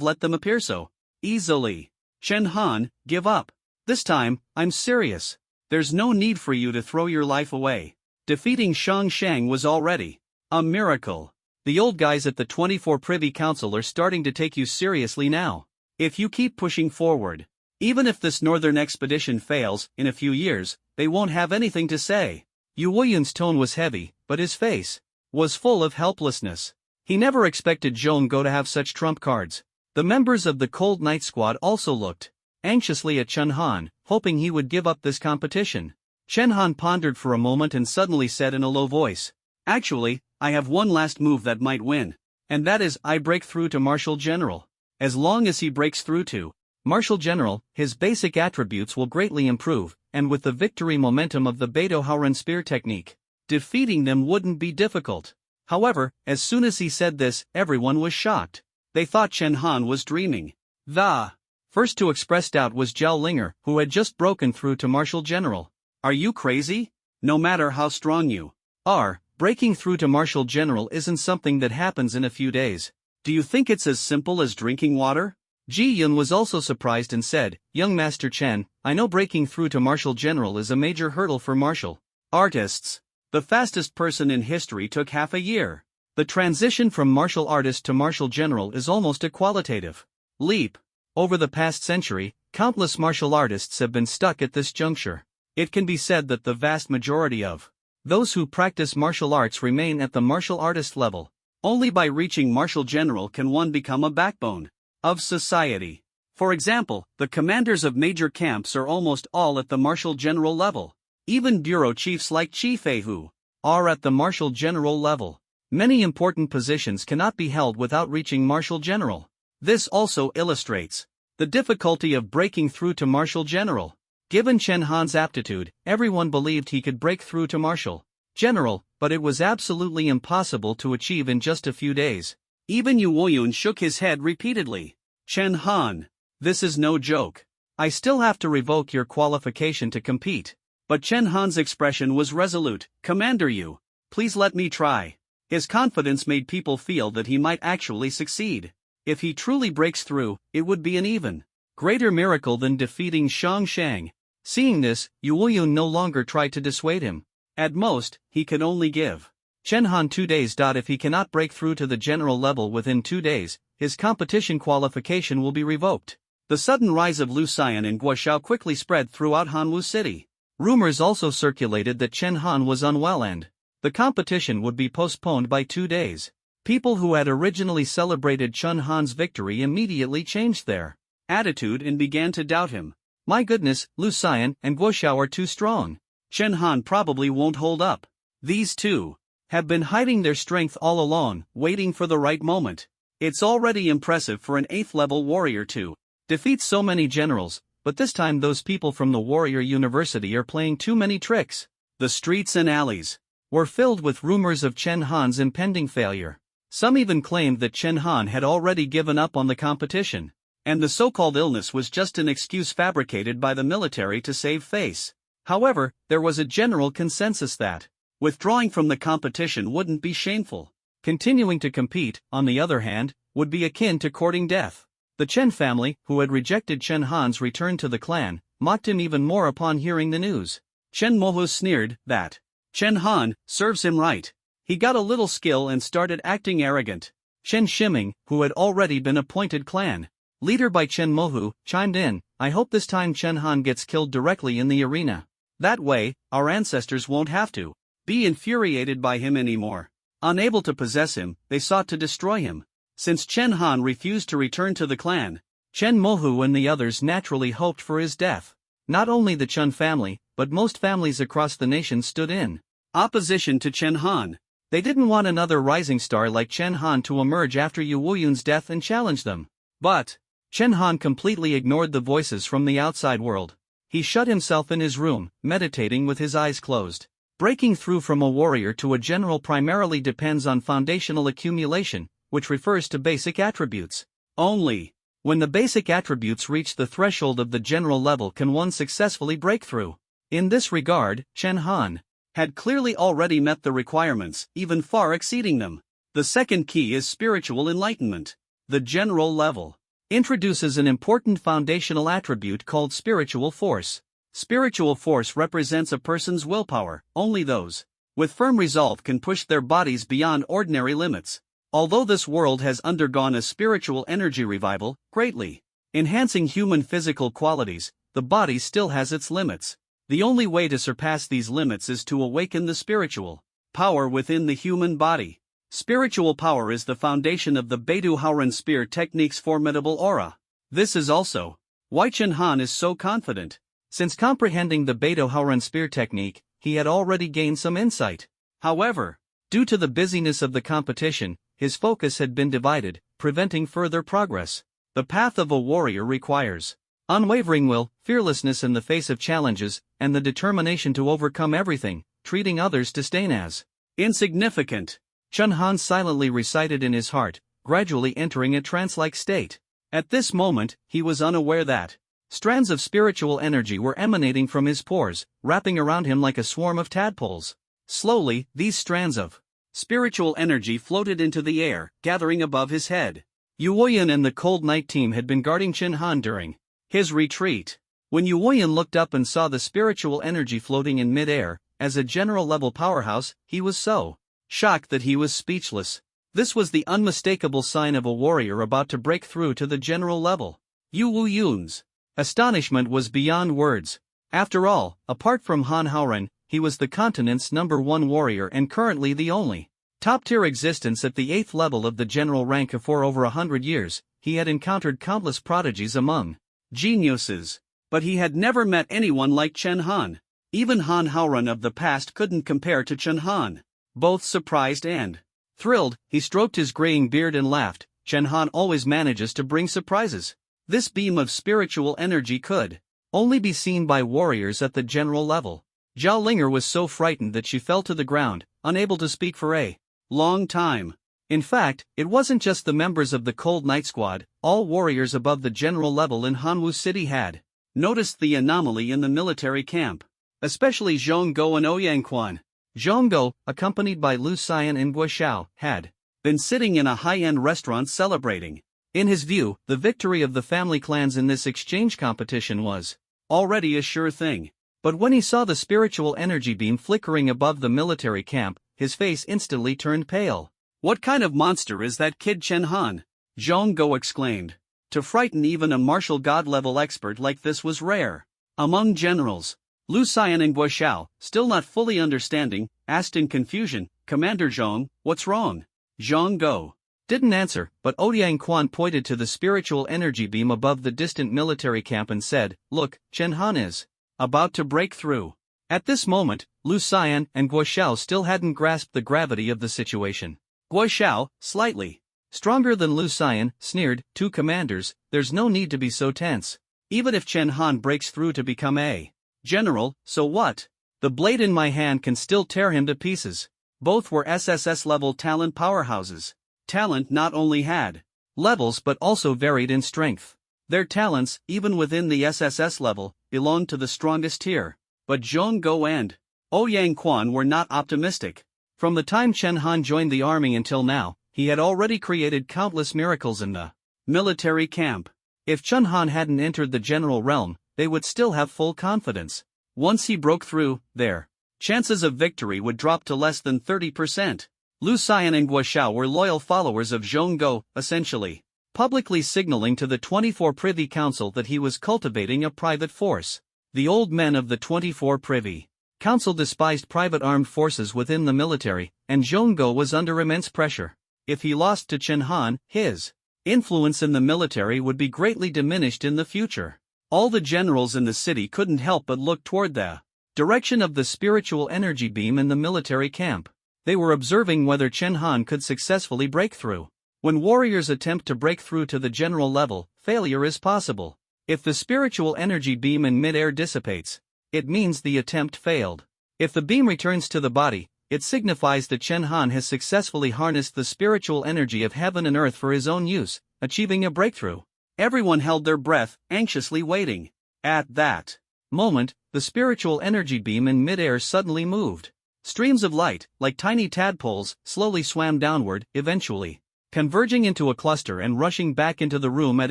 let them appear so easily. Chen Han, give up. This time, I'm serious. There's no need for you to throw your life away. Defeating Shang Shang was already a miracle. The old guys at the 24 Privy Council are starting to take you seriously now. If you keep pushing forward, even if this northern expedition fails, in a few years, they won't have anything to say. Yu Woyun's tone was heavy, but his face was full of helplessness. He never expected Zhongguo to have such trump cards. The members of the Cold Night Squad also looked anxiously at Chen Han, hoping he would give up this competition. Chen Han pondered for a moment and suddenly said in a low voice, Actually, I have one last move that might win. And that is, I break through to Martial General. As long as he breaks through to Martial General, his basic attributes will greatly improve, and with the victory momentum of the Beidou Haoren spear technique, defeating them wouldn't be difficult. However, as soon as he said this, everyone was shocked. They thought Chen Han was dreaming. The first to express doubt was Zhao Linger, who had just broken through to Martial General. Are you crazy? No matter how strong you are, breaking through to Martial General isn't something that happens in a few days. Do you think it's as simple as drinking water? Ji Yun was also surprised and said, Young Master Chen, I know breaking through to Martial General is a major hurdle for martial artists. The fastest person in history took half a year. The transition from martial artist to martial general is almost a qualitative leap. Over the past century, countless martial artists have been stuck at this juncture. It can be said that the vast majority of those who practice martial arts remain at the martial artist level. Only by reaching martial general can one become a backbone of society. For example, the commanders of major camps are almost all at the martial general level. Even bureau chiefs like Chi Feihu are at the martial general level. Many important positions cannot be held without reaching martial general. This also illustrates the difficulty of breaking through to martial general. Given Chen Han's aptitude, everyone believed he could break through to martial general, but it was absolutely impossible to achieve in just a few days. Even Yu Woyun shook his head repeatedly. Chen Han, this is no joke. I still have to revoke your qualification to compete. But Chen Han's expression was resolute. Commander Yu, please let me try. His confidence made people feel that he might actually succeed. If he truly breaks through, it would be an even greater miracle than defeating Shang Shang. Seeing this, Yu Woyun no longer tried to dissuade him. At most, he could only give Chen Han 2 days. If he cannot break through to the general level within 2 days, his competition qualification will be revoked. The sudden rise of Lu Xian and Guo Xiao quickly spread throughout Hanwu City. Rumors also circulated that Chen Han was unwell and the competition would be postponed by 2 days. People who had originally celebrated Chen Han's victory immediately changed their attitude and began to doubt him. My goodness, Lu Xian and Guo Xiao are too strong. Chen Han probably won't hold up. These two have been hiding their strength all along, waiting for the right moment. It's already impressive for an 8th level warrior to defeat so many generals, but this time those people from the Warrior University are playing too many tricks. The streets and alleys were filled with rumors of Chen Han's impending failure. Some even claimed that Chen Han had already given up on the competition, and the so-called illness was just an excuse fabricated by the military to save face. However, there was a general consensus that withdrawing from the competition wouldn't be shameful. Continuing to compete, on the other hand, would be akin to courting death. The Chen family, who had rejected Chen Han's return to the clan, mocked him even more upon hearing the news. Chen Mohu sneered that Chen Han serves him right. He got a little skill and started acting arrogant. Chen Shiming, who had already been appointed clan leader by Chen Mohu, chimed in, I hope this time Chen Han gets killed directly in the arena. That way, our ancestors won't have to be infuriated by him anymore. Unable to possess him, they sought to destroy him. Since Chen Han refused to return to the clan, Chen Mohu and the others naturally hoped for his death. Not only the Chen family, but most families across the nation stood in opposition to Chen Han. They didn't want another rising star like Chen Han to emerge after Yu Wuyun's death and challenge them. But Chen Han completely ignored the voices from the outside world. He shut himself in his room, meditating with his eyes closed. Breaking through from a warrior to a general primarily depends on foundational accumulation, which refers to basic attributes. Only when the basic attributes reach the threshold of the general level can one successfully break through. In this regard, Chen Han had clearly already met the requirements, even far exceeding them. The second key is spiritual enlightenment. The general level introduces an important foundational attribute called spiritual force. Spiritual force represents a person's willpower. Only those with firm resolve can push their bodies beyond ordinary limits. Although this world has undergone a spiritual energy revival, greatly enhancing human physical qualities, the body still has its limits. The only way to surpass these limits is to awaken the spiritual power within the human body. Spiritual power is the foundation of the Beidou Haoren spear technique's formidable aura. This is also why Chen Han is so confident. Since comprehending the Beidou Haoren spear technique, he had already gained some insight. However, due to the busyness of the competition, his focus had been divided, preventing further progress. The path of a warrior requires unwavering will, fearlessness in the face of challenges, and the determination to overcome everything, treating others to stain as insignificant. Chen Han silently recited in his heart, gradually entering a trance-like state. At this moment, he was unaware that strands of spiritual energy were emanating from his pores, wrapping around him like a swarm of tadpoles. Slowly, these strands of spiritual energy floated into the air, gathering above his head. Yu Woyan and the Cold Night team had been guarding Chen Han during his retreat. When Yu Woyan looked up and saw the spiritual energy floating in mid-air, as a general-level powerhouse, he was so shocked that he was speechless. This was the unmistakable sign of a warrior about to break through to the general level. Yu Wuyun's astonishment was beyond words. After all, apart from Han Haoren, he was the continent's #1 warrior and currently the only top-tier existence at the 8th level of the general rank. For over 100 years, he had encountered countless prodigies among geniuses, but he had never met anyone like Chen Han. Even Han Haoren of the past couldn't compare to Chen Han. Both surprised and thrilled, he stroked his graying beard and laughed. Chen Han always manages to bring surprises. This beam of spiritual energy could only be seen by warriors at the general level. Zhao Linger was so frightened that she fell to the ground, unable to speak for a long time. In fact, it wasn't just the members of the Cold Night Squad, all warriors above the general level in Hanwu City had noticed the anomaly in the military camp. Especially Zhongguo and Ouyangquan. Zhongguo, accompanied by Lu Xian and Guo Xiao, had been sitting in a high-end restaurant celebrating. In his view, the victory of the family clans in this exchange competition was already a sure thing. But when he saw the spiritual energy beam flickering above the military camp, his face instantly turned pale. What kind of monster is that kid Chen Han? Zhongguo exclaimed. To frighten even a martial god-level expert like this was rare. Among generals, Lu Xian and Guo Xiao, still not fully understanding, asked in confusion, Commander Zhong, what's wrong? Zhongguo didn't answer, but Ouyang Quan pointed to the spiritual energy beam above the distant military camp and said, "Look, Chen Han is about to break through." At this moment, Lu Xian and Guo Xiao still hadn't grasped the gravity of the situation. Guo Xiao, slightly stronger than Lu Xian, sneered, "Two commanders, there's no need to be so tense. Even if Chen Han breaks through to become a general, so what? The blade in my hand can still tear him to pieces." Both were SSS-level talent powerhouses. Talent not only had levels but also varied in strength. Their talents, even within the SSS level, belonged to the strongest tier. But Zhong Go and Ouyang Quan were not optimistic. From the time Chen Han joined the army until now, he had already created countless miracles in the military camp. If Chen Han hadn't entered the general realm, they would still have full confidence. Once he broke through, their chances of victory would drop to less than 30%. Lu Xian and Guo Xiao were loyal followers of Zhong Go, essentially publicly signaling to the 24 Privy Council that he was cultivating a private force. The old men of the 24 Privy Council despised private armed forces within the military, and Zhong Go was under immense pressure. If he lost to Chen Han, his influence in the military would be greatly diminished in the future. All the generals in the city couldn't help but look toward the direction of the spiritual energy beam in the military camp. They were observing whether Chen Han could successfully break through. When warriors attempt to break through to the general level, failure is possible. If the spiritual energy beam in mid-air dissipates, it means the attempt failed. If the beam returns to the body, it signifies that Chen Han has successfully harnessed the spiritual energy of heaven and earth for his own use, achieving a breakthrough. Everyone held their breath, anxiously waiting. At that moment, the spiritual energy beam in mid-air suddenly moved. Streams of light, like tiny tadpoles, slowly swam downward, eventually converging into a cluster and rushing back into the room at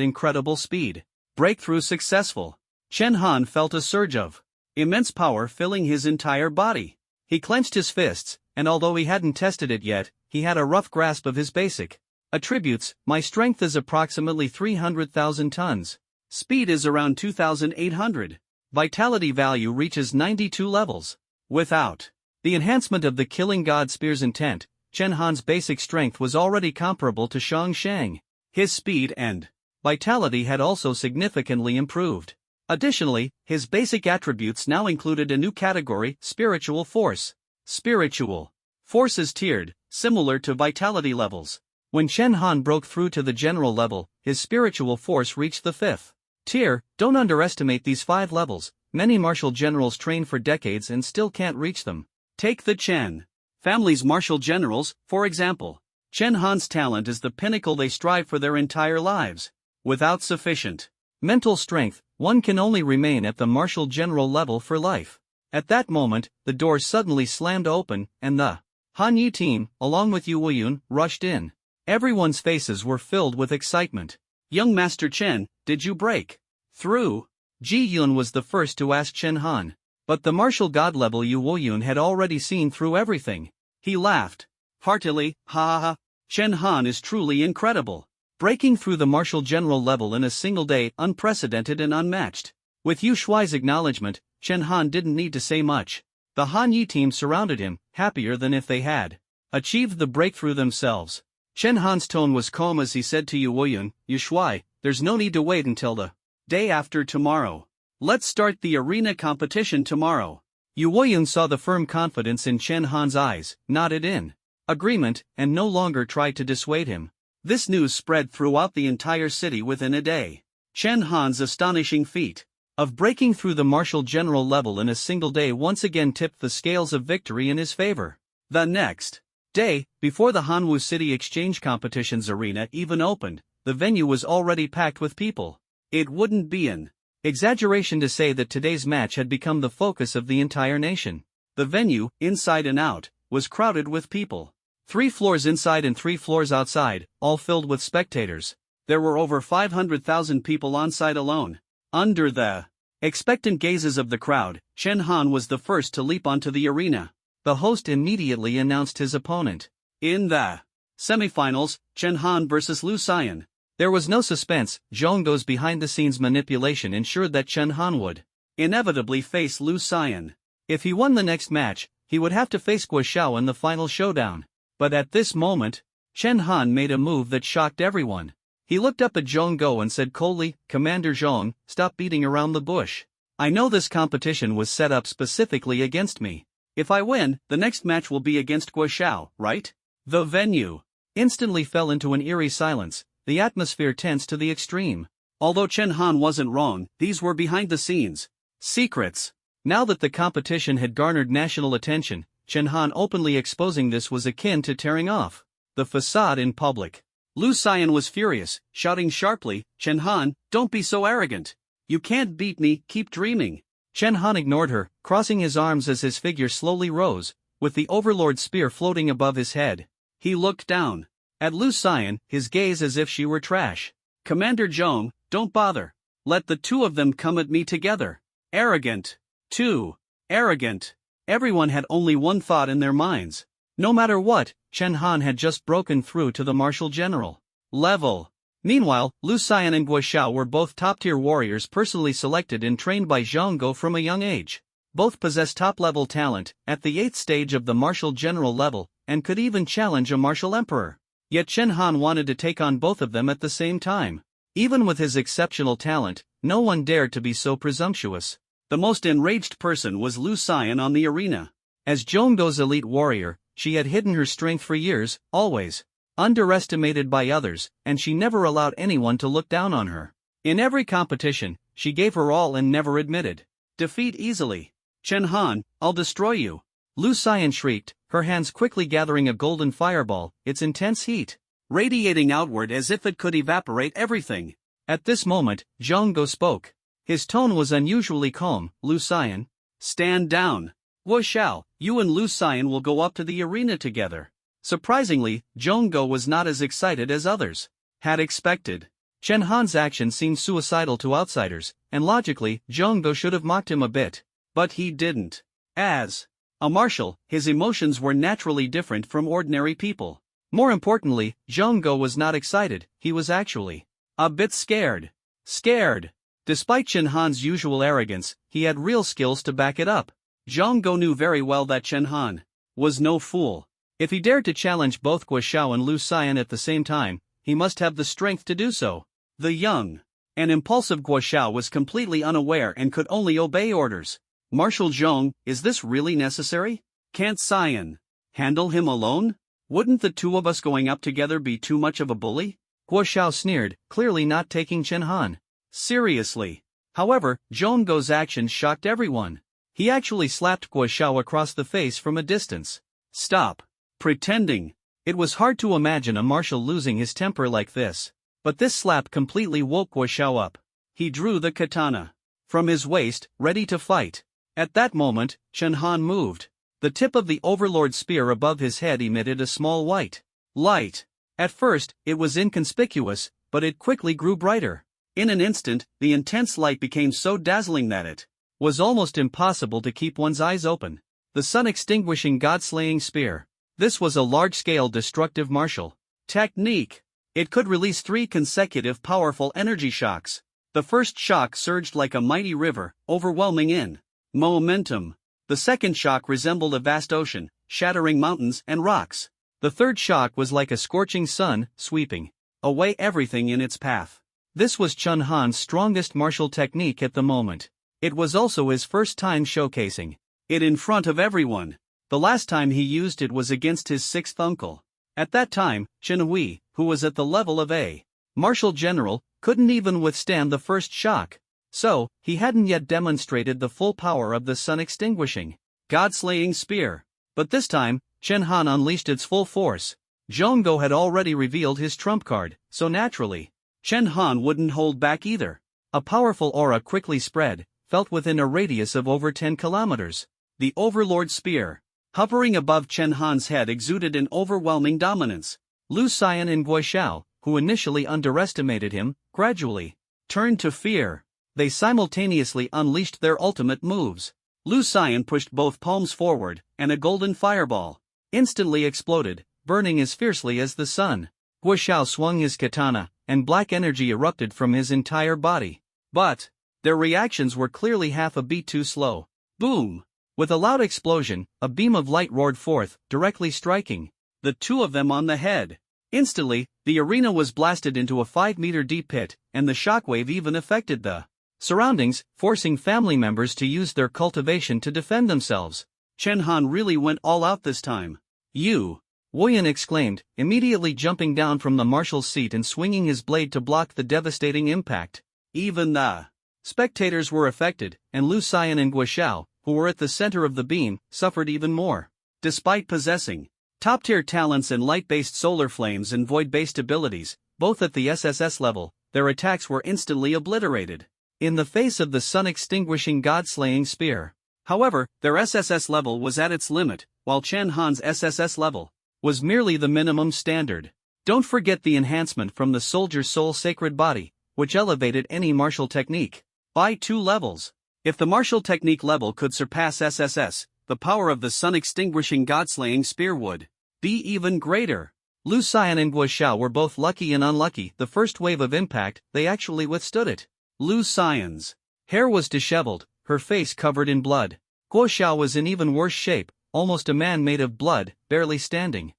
incredible speed. Breakthrough successful. Chen Han felt a surge of immense power filling his entire body. He clenched his fists, and although he hadn't tested it yet, he had a rough grasp of his basic attributes. My strength is approximately 300,000 tons. Speed is around 2,800. Vitality value reaches 92 levels. Without the enhancement of the Killing God Spear's intent, Chen Han's basic strength was already comparable to Shang Shang. His speed and vitality had also significantly improved. Additionally, his basic attributes now included a new category, spiritual force. Spiritual force is tiered, similar to vitality levels. When Chen Han broke through to the general level, his spiritual force reached the 5th tier. Don't underestimate these 5 levels. Many martial generals train for decades and still can't reach them. Take the Chen family's martial generals, for example. Chen Han's talent is the pinnacle they strive for their entire lives. Without sufficient mental strength, one can only remain at the martial general level for life. At that moment, the door suddenly slammed open, and the Han Yi team, along with Yu Weiyun, rushed in. Everyone's faces were filled with excitement. "Young Master Chen, did you break through?" Ji Yun was the first to ask Chen Han. But the martial god level Yu Weiyun had already seen through everything. He laughed heartily, "Ha ha ha, Chen Han is truly incredible. Breaking through the martial general level in a single day, unprecedented and unmatched." With Yu Shuai's acknowledgement, Chen Han didn't need to say much. The Han Yi team surrounded him, happier than if they had achieved the breakthrough themselves. Chen Han's tone was calm as he said to Yu Weiyun, "Yu Shuai, there's no need to wait until the day after tomorrow. Let's start the arena competition tomorrow." Yu Weiyun saw the firm confidence in Chen Han's eyes, nodded in agreement, and no longer tried to dissuade him. This news spread throughout the entire city within a day. Chen Han's astonishing feat of breaking through the martial general level in a single day once again tipped the scales of victory in his favor. The next day, before the Hanwu City Exchange Competition's arena even opened, the venue was already packed with people. It wouldn't be an exaggeration to say that today's match had become the focus of the entire nation. The venue, inside and out, was crowded with people. 3 floors inside and 3 floors outside, all filled with spectators. There were over 500,000 people on site alone. Under the expectant gazes of the crowd, Chen Han was the first to leap onto the arena. The host immediately announced his opponent. In the semifinals, Chen Han versus Lu Xian. There was no suspense. Zhong Go's behind-the-scenes manipulation ensured that Chen Han would inevitably face Lu Xian. If he won the next match, he would have to face Guo Xiao in the final showdown. But at this moment, Chen Han made a move that shocked everyone. He looked up at Zhong Go and said coldly, "Commander Zhong, stop beating around the bush. I know this competition was set up specifically against me. If I win, the next match will be against Guo Xiao, right?" The venue instantly fell into an eerie silence, the atmosphere tense to the extreme. Although Chen Han wasn't wrong, these were behind-the-scenes secrets. Now that the competition had garnered national attention, Chen Han openly exposing this was akin to tearing off the facade in public. Lu Xian was furious, shouting sharply, "Chen Han, don't be so arrogant. You can't beat me, keep dreaming." Chen Han ignored her, crossing his arms as his figure slowly rose, with the Overlord spear floating above his head. He looked down at Lu Xian, his gaze as if she were trash. "Commander Zhong, don't bother. Let the two of them come at me together." Arrogant. Too arrogant. Everyone had only one thought in their minds. No matter what, Chen Han had just broken through to the martial general level. Meanwhile, Lu Xian and Guo Xiao were both top-tier warriors personally selected and trained by Zhang Go from a young age. Both possessed top-level talent, at the 8th stage of the martial general level, and could even challenge a martial emperor. Yet Chen Han wanted to take on both of them at the same time. Even with his exceptional talent, no one dared to be so presumptuous. The most enraged person was Lu Xian on the arena. As Zhang Go's elite warrior, she had hidden her strength for years, always underestimated by others, and she never allowed anyone to look down on her. In every competition, she gave her all and never admitted defeat easily. "Chen Han, I'll destroy you!" Lu Xian shrieked, her hands quickly gathering a golden fireball, its intense heat radiating outward as if it could evaporate everything. At this moment, Zhang Go spoke. His tone was unusually calm. "Lu Xian, stand down. Guo Xiao, you and Lu Xian will go up to the arena together." Surprisingly, Zhong Go was not as excited as others had expected. Chen Han's action seemed suicidal to outsiders, and logically, Zhong Go should have mocked him a bit. But he didn't. As a marshal, his emotions were naturally different from ordinary people. More importantly, Zhong Go was not excited, he was actually a bit scared. Scared. Despite Chen Han's usual arrogance, he had real skills to back it up. Zhong Go knew very well that Chen Han was no fool. If he dared to challenge both Guo Xiao and Lu Xian at the same time, he must have the strength to do so. The young and impulsive Guo Xiao was completely unaware and could only obey orders. "Marshal Zhong, is this really necessary? Can't Xian handle him alone? Wouldn't the two of us going up together be too much of a bully?" Guo Xiao sneered, clearly not taking Chen Han seriously. However, Zhong Go's actions shocked everyone. He actually slapped Guo Xiao across the face from a distance. "Stop pretending." It was hard to imagine a marshal losing his temper like this. But this slap completely woke Guo Xiao up. He drew the katana from his waist, ready to fight. At that moment, Chen Han moved. The tip of the Overlord spear above his head emitted a small white light. At first, it was inconspicuous, but it quickly grew brighter. In an instant, the intense light became so dazzling that it was almost impossible to keep one's eyes open. The sun-extinguishing god-slaying spear. This was a large-scale destructive martial technique. It could release 3 consecutive powerful energy shocks. The first shock surged like a mighty river, overwhelming in momentum. The second shock resembled a vast ocean, shattering mountains and rocks. The third shock was like a scorching sun, sweeping away everything in its path. This was Chen Han's strongest martial technique at the moment. It was also his first time showcasing it in front of everyone. The last time he used it was against his 6th uncle. At that time, Chen Hui, who was at the level of a martial general, couldn't even withstand the first shock. So, he hadn't yet demonstrated the full power of the sun-extinguishing, god-slaying spear. But this time, Chen Han unleashed its full force. Zhong Go had already revealed his trump card, so naturally, Chen Han wouldn't hold back either. A powerful aura quickly spread, felt within a radius of over 10 kilometers. The Overlord spear, hovering above Chen Han's head, exuded an overwhelming dominance. Lu Xian and Guo Xiao, who initially underestimated him, gradually turned to fear. They simultaneously unleashed their ultimate moves. Lu Xian pushed both palms forward, and a golden fireball instantly exploded, burning as fiercely as the sun. Guo Xiao swung his katana, and black energy erupted from his entire body. But their reactions were clearly half a beat too slow. Boom! With a loud explosion, a beam of light roared forth, directly striking the two of them on the head. Instantly, the arena was blasted into a 5-meter deep pit, and the shockwave even affected the surroundings, forcing family members to use their cultivation to defend themselves. Chen Han really went all out this time. Wu Yun exclaimed, immediately jumping down from the marshal's seat and swinging his blade to block the devastating impact. Even the spectators were affected, and Lu Xian and Guo Xiao, who were at the center of the beam, suffered even more. Despite possessing top-tier talents and light-based solar flames and void-based abilities, both at the SSS level, their attacks were instantly obliterated in the face of the sun-extinguishing god-slaying spear. However, their SSS level was at its limit, while Chen Han's SSS level was merely the minimum standard. Don't forget the enhancement from the soldier's soul sacred body, which elevated any martial technique by 2 levels. If the martial technique level could surpass SSS, the power of the sun-extinguishing god-slaying spear would be even greater. Lu Xian and Guo Xiao were both lucky and unlucky. The first wave of impact, they actually withstood it. Lu Xian's hair was disheveled, her face covered in blood. Guo Xiao was in even worse shape, almost a man made of blood, barely standing.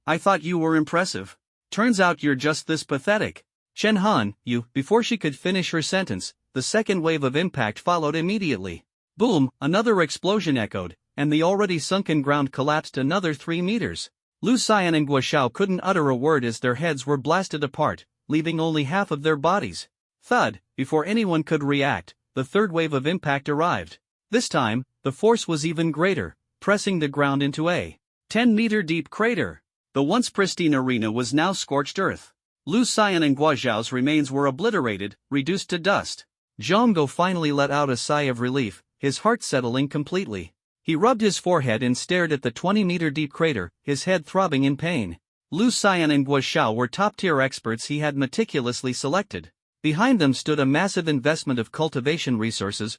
I thought you were impressive. Turns out you're just this pathetic. Chen Han, before she could finish her sentence, the second wave of impact followed immediately. Boom, another explosion echoed, and the already sunken ground collapsed another 3 meters. Lu Xian and Guo Xiao couldn't utter a word as their heads were blasted apart, leaving only half of their bodies. Thud, before anyone could react, the third wave of impact arrived. This time, the force was even greater, pressing the ground into a 10-meter deep crater. The once pristine arena was now scorched earth. Lu Xian and Guo Xiao's remains were obliterated, reduced to dust. Zhongguo finally let out a sigh of relief, his heart settling completely. He rubbed his forehead and stared at the 20-meter deep crater, his head throbbing in pain. Lu Xian and Guo Xiao were top-tier experts he had meticulously selected. Behind them stood a massive investment of cultivation resources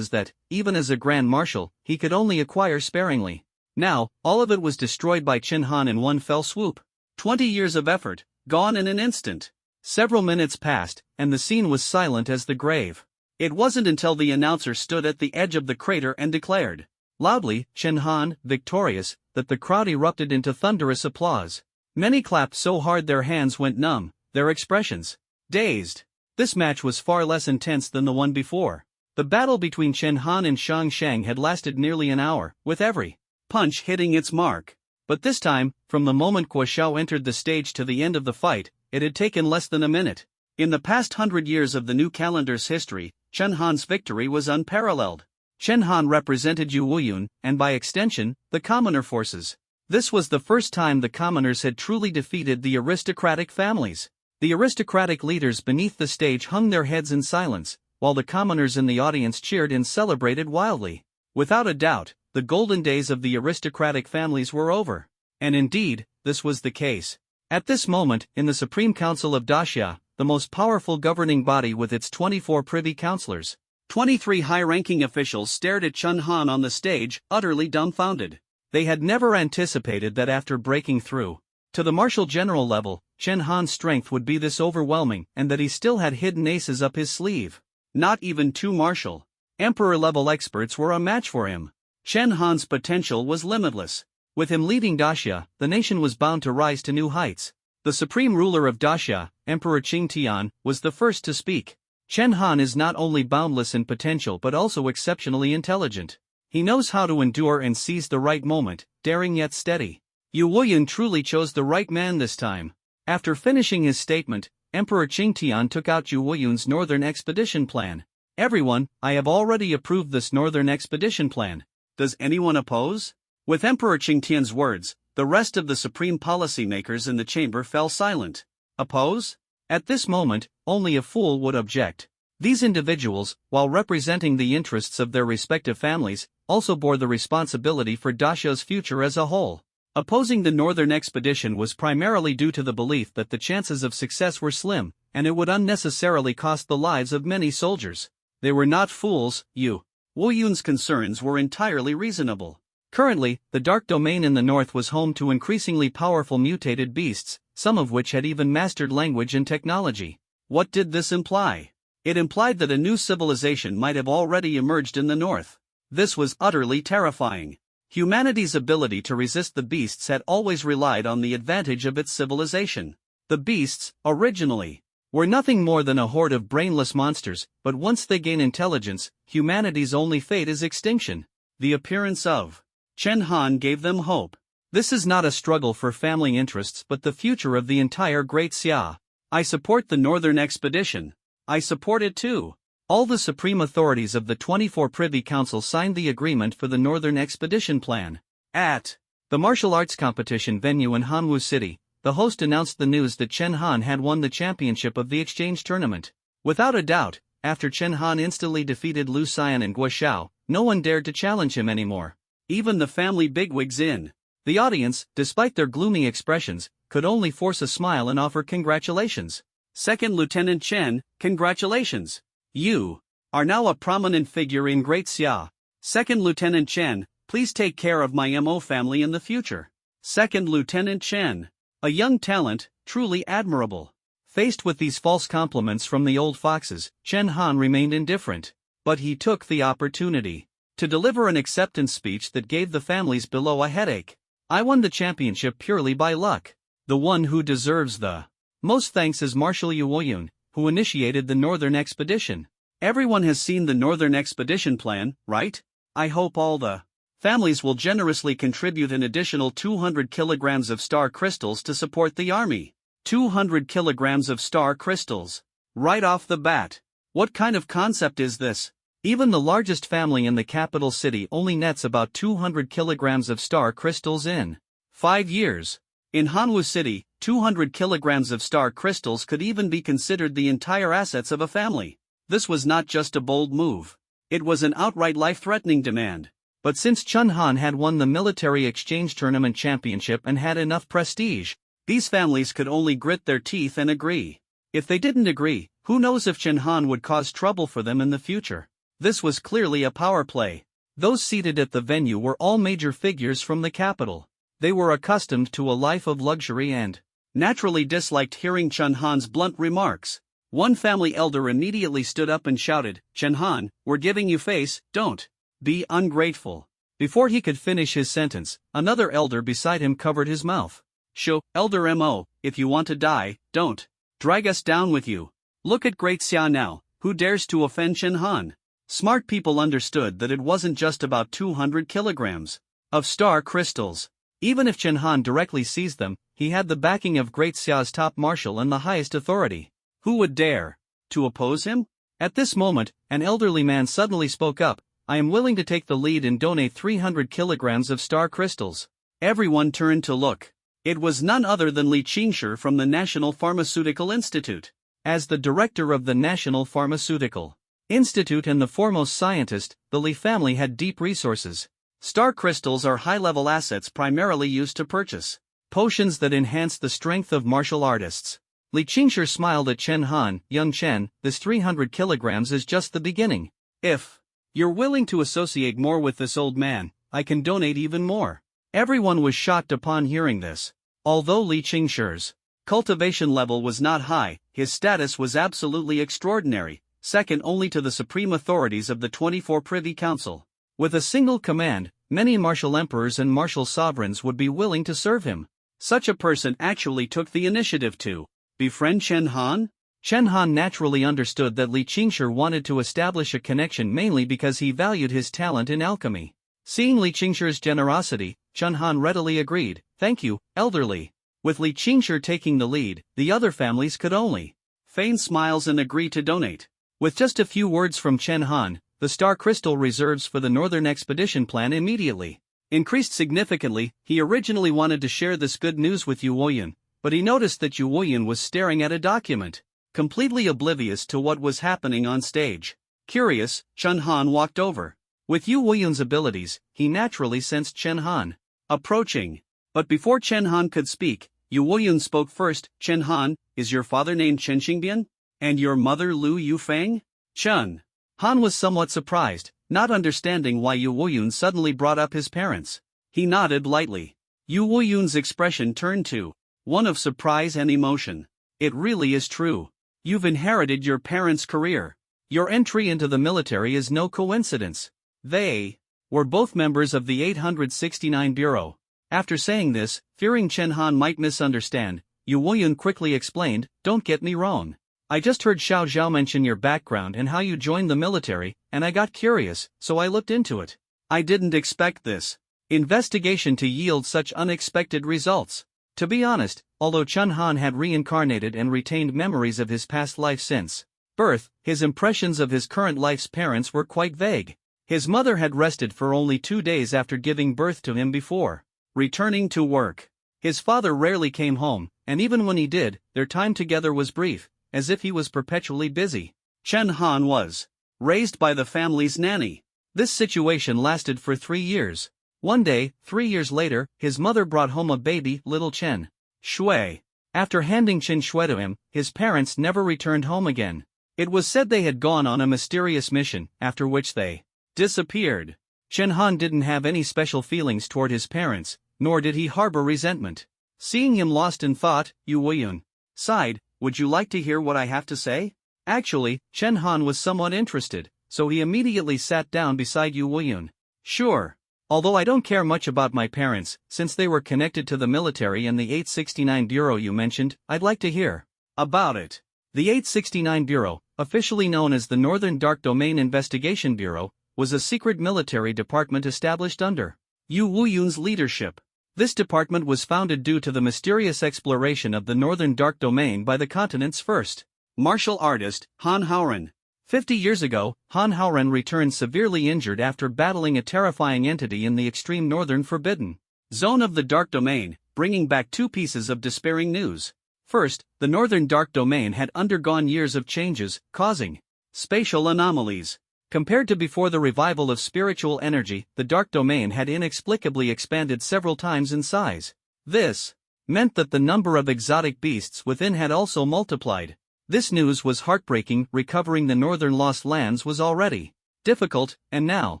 that, even as a Grand Marshal, he could only acquire sparingly. Now, all of it was destroyed by Chen Han in one fell swoop. 20 years of effort, gone in an instant. Several minutes passed, and the scene was silent as the grave. It wasn't until the announcer stood at the edge of the crater and declared loudly, "Chen Han, victorious," that the crowd erupted into thunderous applause. Many clapped so hard their hands went numb, their expressions dazed. This match was far less intense than the one before. The battle between Chen Han and Shang Shang had lasted nearly an hour, with every punch hitting its mark. But this time, from the moment Guo Xiao entered the stage to the end of the fight, it had taken less than a minute. In the past 100 years of the new calendar's history, Chen Han's victory was unparalleled. Chen Han represented Wu Yun, and by extension, the commoner forces. This was the first time the commoners had truly defeated the aristocratic families. The aristocratic leaders beneath the stage hung their heads in silence, while the commoners in the audience cheered and celebrated wildly. Without a doubt, the golden days of the aristocratic families were over. And indeed, this was the case. At this moment, in the Supreme Council of Daxia, the most powerful governing body with its 24 privy councillors, 23 high-ranking officials stared at Chen Han on the stage, utterly dumbfounded. They had never anticipated that after breaking through to the martial general level, Chen Han's strength would be this overwhelming, and that he still had hidden aces up his sleeve. Not even 2 martial emperor-level experts were a match for him. Chen Han's potential was limitless. With him leading Daxia, the nation was bound to rise to new heights. The supreme ruler of Daxia, Emperor Qing Tian, was the first to speak. Chen Han is not only boundless in potential but also exceptionally intelligent. He knows how to endure and seize the right moment, daring yet steady. Wu Yun truly chose the right man this time. After finishing his statement, Emperor Qing Tian took out Wu Yun's northern expedition plan. "Everyone, I have already approved this northern expedition plan. Does anyone oppose?" With Emperor Qing Tian's words, the rest of the supreme policymakers in the chamber fell silent. Oppose? At this moment, only a fool would object. These individuals, while representing the interests of their respective families, also bore the responsibility for Daxia's future as a whole. Opposing the northern expedition was primarily due to the belief that the chances of success were slim, and it would unnecessarily cost the lives of many soldiers. They were not fools. Wu Yun's concerns were entirely reasonable. Currently, the dark domain in the north was home to increasingly powerful mutated beasts, some of which had even mastered language and technology. What did this imply? It implied that a new civilization might have already emerged in the north. This was utterly terrifying. Humanity's ability to resist the beasts had always relied on the advantage of its civilization. The beasts, originally, were nothing more than a horde of brainless monsters, but once they gain intelligence, humanity's only fate is extinction. The appearance of Chen Han gave them hope. This is not a struggle for family interests but the future of the entire Great Xia. I support the Northern Expedition. I support it too. All the supreme authorities of the 24 Privy Council signed the agreement for the Northern Expedition Plan. At the martial arts competition venue in Hanwu City, the host announced the news that Chen Han had won the championship of the exchange tournament. Without a doubt, after Chen Han instantly defeated Lu Xian and Guo Xiao, no one dared to challenge him anymore. Even the family bigwigs in the audience, despite their gloomy expressions, could only force a smile and offer congratulations. Second Lieutenant Chen, congratulations. You are now a prominent figure in Great Xia. Second Lieutenant Chen, please take care of my MO family in the future. Second Lieutenant Chen, a young talent, truly admirable. Faced with these false compliments from the old foxes, Chen Han remained indifferent. But he took the opportunity to deliver an acceptance speech that gave the families below a headache. I won the championship purely by luck. The one who deserves the most thanks is Marshal Yu Woyun, who initiated the Northern Expedition. Everyone has seen the Northern Expedition Plan, right? I hope all the families will generously contribute an additional 200 kilograms of star crystals to support the army. 200 kilograms of star crystals. Right off the bat. What kind of concept is this? Even the largest family in the capital city only nets about 200 kilograms of star crystals in 5 years. In Hanwu City, 200 kilograms of star crystals could even be considered the entire assets of a family. This was not just a bold move. It was an outright life-threatening demand. But since Chen Han had won the military exchange tournament championship and had enough prestige, these families could only grit their teeth and agree. If they didn't agree, who knows if Chen Han would cause trouble for them in the future. This was clearly a power play. Those seated at the venue were all major figures from the capital. They were accustomed to a life of luxury and naturally disliked hearing Chen Han's blunt remarks. One family elder immediately stood up and shouted, "Chen Han, we're giving you face, don't be ungrateful." Before he could finish his sentence, another elder beside him covered his mouth. "Sho, Elder Mo, if you want to die, don't drag us down with you. Look at Great Xia now, who dares to offend Chen Han?" Smart people understood that it wasn't just about 200 kilograms of star crystals. Even if Chen Han directly seized them, he had the backing of Great Xia's top marshal and the highest authority. Who would dare to oppose him? At this moment, an elderly man suddenly spoke up, "I am willing to take the lead and donate 300 kilograms of star crystals." Everyone turned to look. It was none other than Li Qingshi from the National Pharmaceutical Institute. As the director of the National Pharmaceutical Institute and the foremost scientist, the Li family had deep resources. Star crystals are high-level assets primarily used to purchase potions that enhance the strength of martial artists. Li Qingshi smiled at Chen Han. "Young Chen, this 300 kilograms is just the beginning. If you're willing to associate more with this old man, I can donate even more." Everyone was shocked upon hearing this. Although Li Qingshi's cultivation level was not high, his status was absolutely extraordinary, second only to the supreme authorities of the 24 Privy Council. With a single command, many martial emperors and martial sovereigns would be willing to serve him. Such a person actually took the initiative to befriend Chen Han? Chen Han naturally understood that Li Qingshi wanted to establish a connection mainly because he valued his talent in alchemy. Seeing Li Qingshi's generosity, Chen Han readily agreed, "Thank you, elderly." With Li Qingshi taking the lead, the other families could only feign smiles and agree to donate. With just a few words from Chen Han, the star crystal reserves for the Northern Expedition Plan immediately increased significantly. He originally wanted to share this good news with Yu Woyun, but he noticed that Yu Woyun was staring at a document, completely oblivious to what was happening on stage. Curious, Chen Han walked over. With Yu Woyun's abilities, he naturally sensed Chen Han approaching. But before Chen Han could speak, Yu Woyun spoke first. "Chen Han, is your father named Chen Xingbian? And your mother Lu Yufeng?" Chen Han was somewhat surprised, not understanding why Yu Woyun suddenly brought up his parents. He nodded lightly. Yu Woyun's expression turned to one of surprise and emotion. "It really is true. You've inherited your parents' career. Your entry into the military is no coincidence. They were both members of the 869 Bureau. After saying this, fearing Chen Han might misunderstand, Yu Wuyun quickly explained, "Don't get me wrong. I just heard Xiao Zhao mention your background and how you joined the military, and I got curious, so I looked into it. I didn't expect this investigation to yield such unexpected results." To be honest, although Chen Han had reincarnated and retained memories of his past life since birth, his impressions of his current life's parents were quite vague. His mother had rested for only 2 days after giving birth to him before returning to work. His father rarely came home, and even when he did, their time together was brief, as if he was perpetually busy. Chen Han was raised by the family's nanny. This situation lasted for 3 years. One day, 3 years later, his mother brought home a baby, little Chen Shui. After handing Chen Shui to him, his parents never returned home again. It was said they had gone on a mysterious mission, after which they disappeared. Chen Han didn't have any special feelings toward his parents, nor did he harbor resentment. Seeing him lost in thought, Yu Wuyun sighed, "Would you like to hear what I have to say?" Actually, Chen Han was somewhat interested, so he immediately sat down beside Yu Wuyun. "Sure. Although I don't care much about my parents, since they were connected to the military and the 869 Bureau you mentioned, I'd like to hear about it." The 869 Bureau, officially known as the Northern Dark Domain Investigation Bureau, was a secret military department established under Yu Wuyun's leadership. This department was founded due to the mysterious exploration of the Northern Dark Domain by the continent's first martial artist, Han Haoren. 50 years ago, Han Haoren returned severely injured after battling a terrifying entity in the extreme northern forbidden zone of the Dark Domain, bringing back 2 pieces of despairing news. First, the Northern Dark Domain had undergone years of changes, causing spatial anomalies. Compared to before the revival of spiritual energy, the Dark Domain had inexplicably expanded several times in size. This meant that the number of exotic beasts within had also multiplied. This news was heartbreaking. Recovering the northern lost lands was already difficult, and now,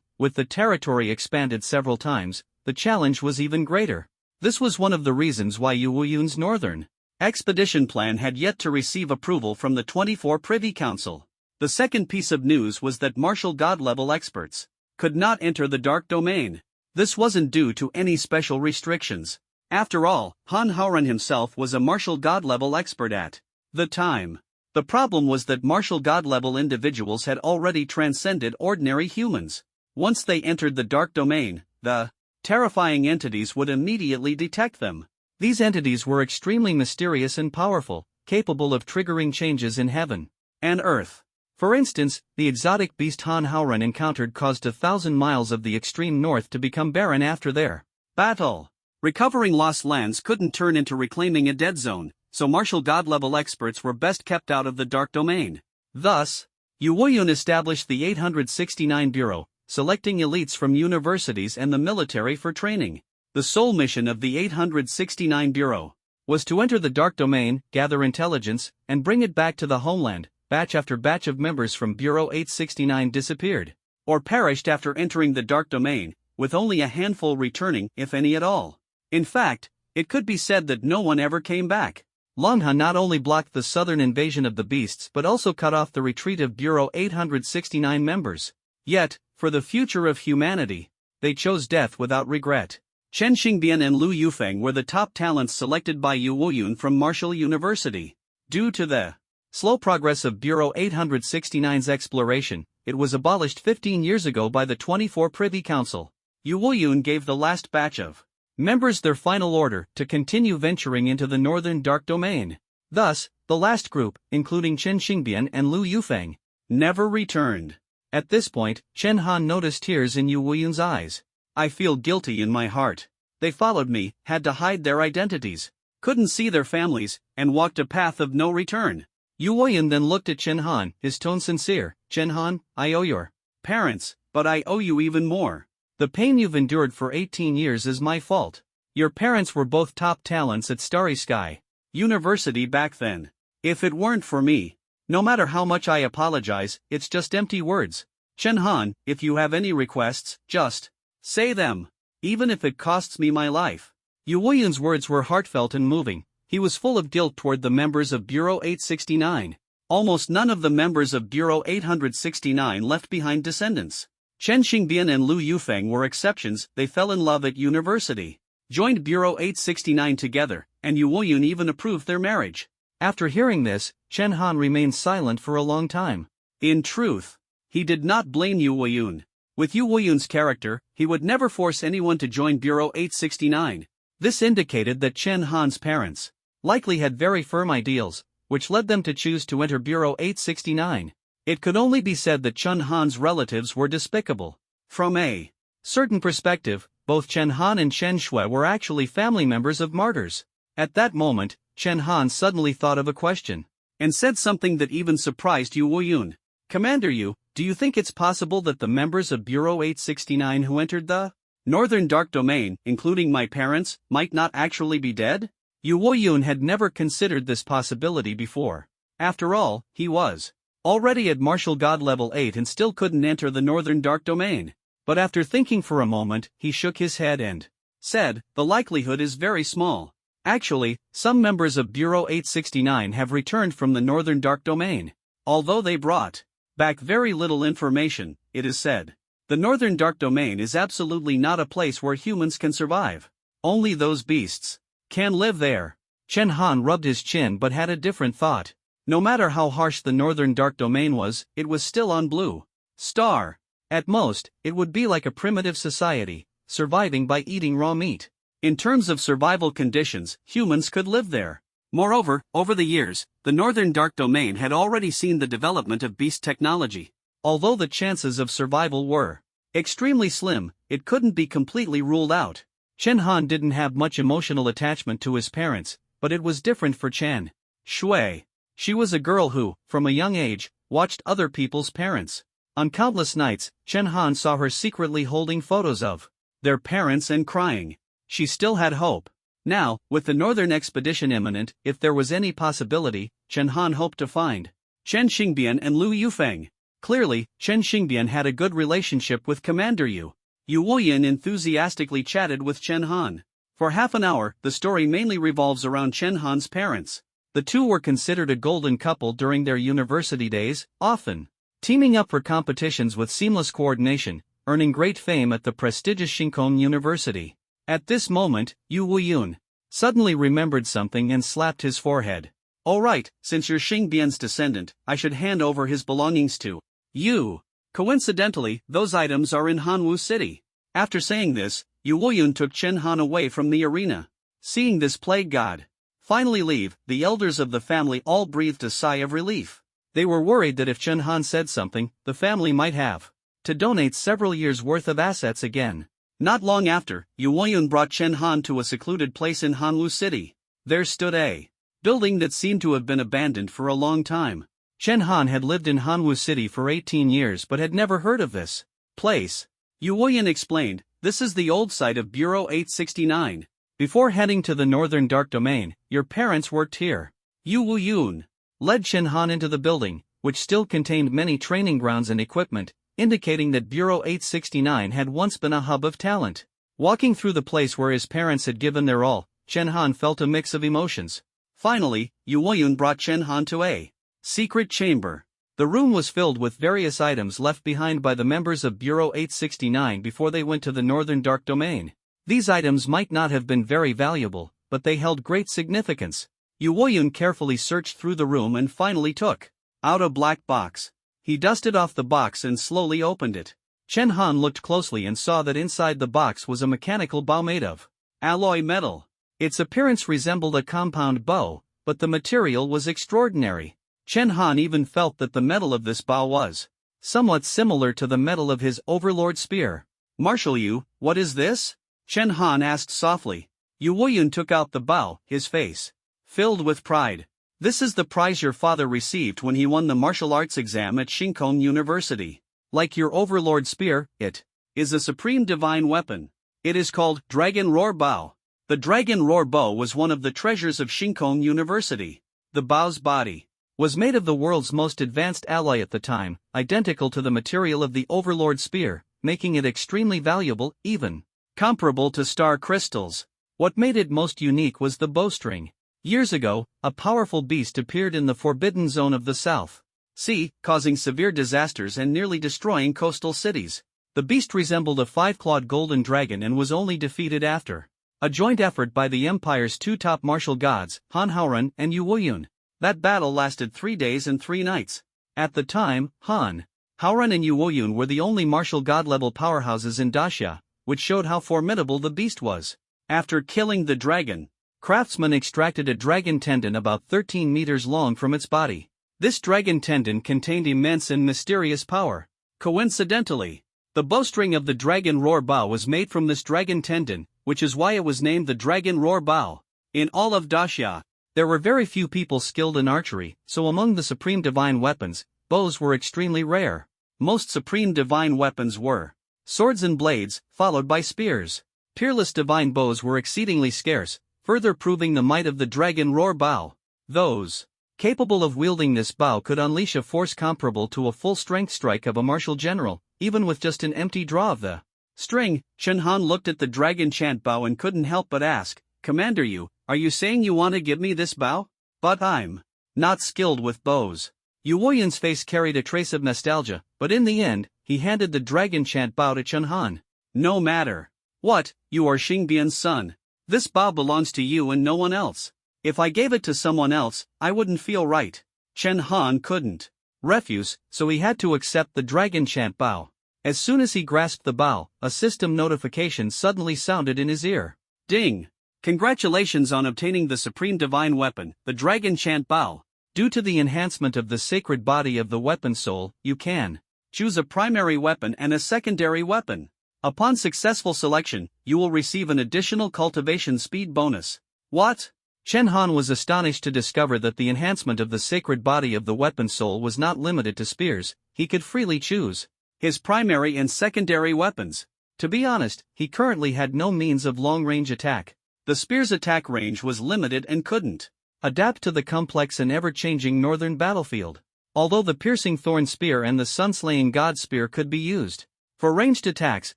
with the territory expanded several times, the challenge was even greater. This was one of the reasons why Yu Wuyun's northern expedition plan had yet to receive approval from the 24 Privy Council. The second piece of news was that martial god-level experts could not enter the Dark Domain. This wasn't due to any special restrictions. After all, Han Haoren himself was a martial god-level expert at the time. The problem was that martial god-level individuals had already transcended ordinary humans. Once they entered the Dark Domain, the terrifying entities would immediately detect them. These entities were extremely mysterious and powerful, capable of triggering changes in heaven and earth. For instance, the exotic beast Han Haoren encountered caused 1,000 miles of the extreme north to become barren after their battle. Recovering lost lands couldn't turn into reclaiming a dead zone, so martial god-level experts were best kept out of the Dark Domain. Thus, Yu Wuyun established the 869 Bureau, selecting elites from universities and the military for training. The sole mission of the 869 Bureau was to enter the Dark Domain, gather intelligence, and bring it back to the homeland. Batch after batch of members from Bureau 869 disappeared or perished after entering the Dark Domain, with only a handful returning, if any at all. In fact, it could be said that no one ever came back. Longha not only blocked the southern invasion of the beasts but also cut off the retreat of Bureau 869 members. Yet, for the future of humanity, they chose death without regret. Chen Xingbian and Lu Yufeng were the top talents selected by Yu Wuyun from Martial University. Due to the slow progress of Bureau 869's exploration, it was abolished 15 years ago by the 24 Privy Council. Yu Wuyun gave the last batch of members their final order to continue venturing into the Northern Dark Domain. Thus, the last group, including Chen Xingbian and Lu Yufeng, never returned. At this point, Chen Han noticed tears in Yu Wuyun's eyes. "I feel guilty in my heart. They followed me, had to hide their identities, couldn't see their families, and walked a path of no return." Yu Wuyun then looked at Chen Han, his tone sincere. "Chen Han, I owe your parents, but I owe you even more. The pain you've endured for 18 years is my fault. Your parents were both top talents at Starry Sky University back then. If it weren't for me, no matter how much I apologize, it's just empty words. Chen Han, if you have any requests, just say them, even if it costs me my life." Yu Wuyun's words were heartfelt and moving. He was full of guilt toward the members of Bureau 869. Almost none of the members of Bureau 869 left behind descendants. Chen Xingbian and Lu Yufeng were exceptions. They fell in love at university, joined Bureau 869 together, and Yu Woyun even approved their marriage. After hearing this, Chen Han remained silent for a long time. In truth, he did not blame Yu Woyun. With Yu Woyun's character, he would never force anyone to join Bureau 869. This indicated that Chen Han's parents likely had very firm ideals, which led them to choose to enter Bureau 869. It could only be said that Chen Han's relatives were despicable. From a certain perspective, both Chen Han and Chen Shui were actually family members of martyrs. At that moment, Chen Han suddenly thought of a question, and said something that even surprised Yu Woyun. Commander Yu, do you think it's possible that the members of Bureau 869 who entered the Northern Dark Domain, including my parents, might not actually be dead? Yu Woyun had never considered this possibility before. After all, he was already at Martial God level 8 and still couldn't enter the Northern Dark Domain. But after thinking for a moment, he shook his head and said, the likelihood is very small. Actually, some members of Bureau 869 have returned from the Northern Dark Domain. Although they brought back very little information, it is said. The Northern Dark Domain is absolutely not a place where humans can survive. Only those beasts can live there. Chen Han rubbed his chin but had a different thought. No matter how harsh the Northern Dark Domain was, it was still on Blue Star. At most, it would be like a primitive society, surviving by eating raw meat. In terms of survival conditions, humans could live there. Moreover, over the years, the Northern Dark Domain had already seen the development of beast technology. Although the chances of survival were extremely slim, it couldn't be completely ruled out. Chen Han didn't have much emotional attachment to his parents, but it was different for Chen Shui. She was a girl who, from a young age, watched other people's parents. On countless nights, Chen Han saw her secretly holding photos of their parents and crying. She still had hope. Now, with the northern expedition imminent, if there was any possibility, Chen Han hoped to find Chen Xingbian and Lu Yufeng. Clearly, Chen Xingbian had a good relationship with Commander Yu. Yu Woyun enthusiastically chatted with Chen Han. For half an hour, the story mainly revolves around Chen Han's parents. The two were considered a golden couple during their university days, often teaming up for competitions with seamless coordination, earning great fame at the prestigious Shinkong University. At this moment, Yu Woyun suddenly remembered something and slapped his forehead. All right, since you're Xingbian's descendant, I should hand over his belongings to you. Coincidentally, those items are in Hanwu City. After saying this, Yu Woyun took Chen Han away from the arena. Seeing this plague god finally leave, the elders of the family all breathed a sigh of relief. They were worried that if Chen Han said something, the family might have to donate several years' worth of assets again. Not long after, Yu Woyun brought Chen Han to a secluded place in Hanwu City. There stood a building that seemed to have been abandoned for a long time. Chen Han had lived in Hanwu City for 18 years but had never heard of this place. Yu Woyun explained, this is the old site of Bureau 869. Before heading to the Northern Dark Domain, your parents worked here. Yu Woyun led Chen Han into the building, which still contained many training grounds and equipment, indicating that Bureau 869 had once been a hub of talent. Walking through the place where his parents had given their all, Chen Han felt a mix of emotions. Finally, Yu Woyun brought Chen Han to a secret chamber. The room was filled with various items left behind by the members of Bureau 869 before they went to the Northern Dark Domain. These items might not have been very valuable, but they held great significance. Yu Woyun carefully searched through the room and finally took out a black box. He dusted off the box and slowly opened it. Chen Han looked closely and saw that inside the box was a mechanical bow made of alloy metal. Its appearance resembled a compound bow, but the material was extraordinary. Chen Han even felt that the metal of this bow was somewhat similar to the metal of his overlord spear. Marshal Yu, what is this? Chen Han asked softly. Yu Woyun took out the bow, his face filled with pride. This is the prize your father received when he won the martial arts exam at Shinkong University. Like your overlord spear, it is a supreme divine weapon. It is called Dragon Roar Bow. The Dragon Roar Bow was one of the treasures of Shinkong University. The bow's body was made of the world's most advanced alloy at the time, identical to the material of the overlord spear, making it extremely valuable, even comparable to star crystals. What made it most unique was the bowstring. Years ago, a powerful beast appeared in the forbidden zone of the South Sea, causing severe disasters and nearly destroying coastal cities. The beast resembled a five-clawed golden dragon and was only defeated after a joint effort by the Empire's two top martial gods, Han Haoran and Yu Wuyun. That battle lasted 3 days and 3 nights. At the time, Han Haoran and Yu Wuyun were the only martial god-level powerhouses in Daxia, which showed how formidable the beast was. After killing the dragon, craftsmen extracted a dragon tendon about 13 meters long from its body. This dragon tendon contained immense and mysterious power. Coincidentally, the bowstring of the dragon roar bow was made from this dragon tendon, which is why it was named the dragon roar bow. In all of Daxia, there were very few people skilled in archery, so among the supreme divine weapons, bows were extremely rare. Most supreme divine weapons were swords and blades, followed by spears. Peerless divine bows were exceedingly scarce, further proving the might of the dragon roar bow. Those capable of wielding this bow could unleash a force comparable to a full-strength strike of a martial general, even with just an empty draw of the string. Chen Han looked at the dragon chant bow and couldn't help but ask, "Commander, are you saying you want to give me this bow? But I'm not skilled with bows." Yu Wuyun's face carried a trace of nostalgia, but in the end, he handed the dragon chant bow to Chen Han. "No matter what, you are Xingbian's son. This bow belongs to you and no one else. If I gave it to someone else, I wouldn't feel right." Chen Han couldn't refuse, so he had to accept the dragon chant bow. As soon as he grasped the bow, a system notification suddenly sounded in his ear. Ding! Congratulations on obtaining the supreme divine weapon, the dragon chant bow. Due to the enhancement of the sacred body of the weapon soul, you can choose a primary weapon and a secondary weapon. Upon successful selection, you will receive an additional cultivation speed bonus. What? Chen Han was astonished to discover that the enhancement of the sacred body of the weapon soul was not limited to spears. He could freely choose his primary and secondary weapons. To be honest, he currently had no means of long-range attack. The spear's attack range was limited and couldn't adapt to the complex and ever-changing northern battlefield. Although the piercing thorn spear and the sun-slaying god spear could be used for ranged attacks,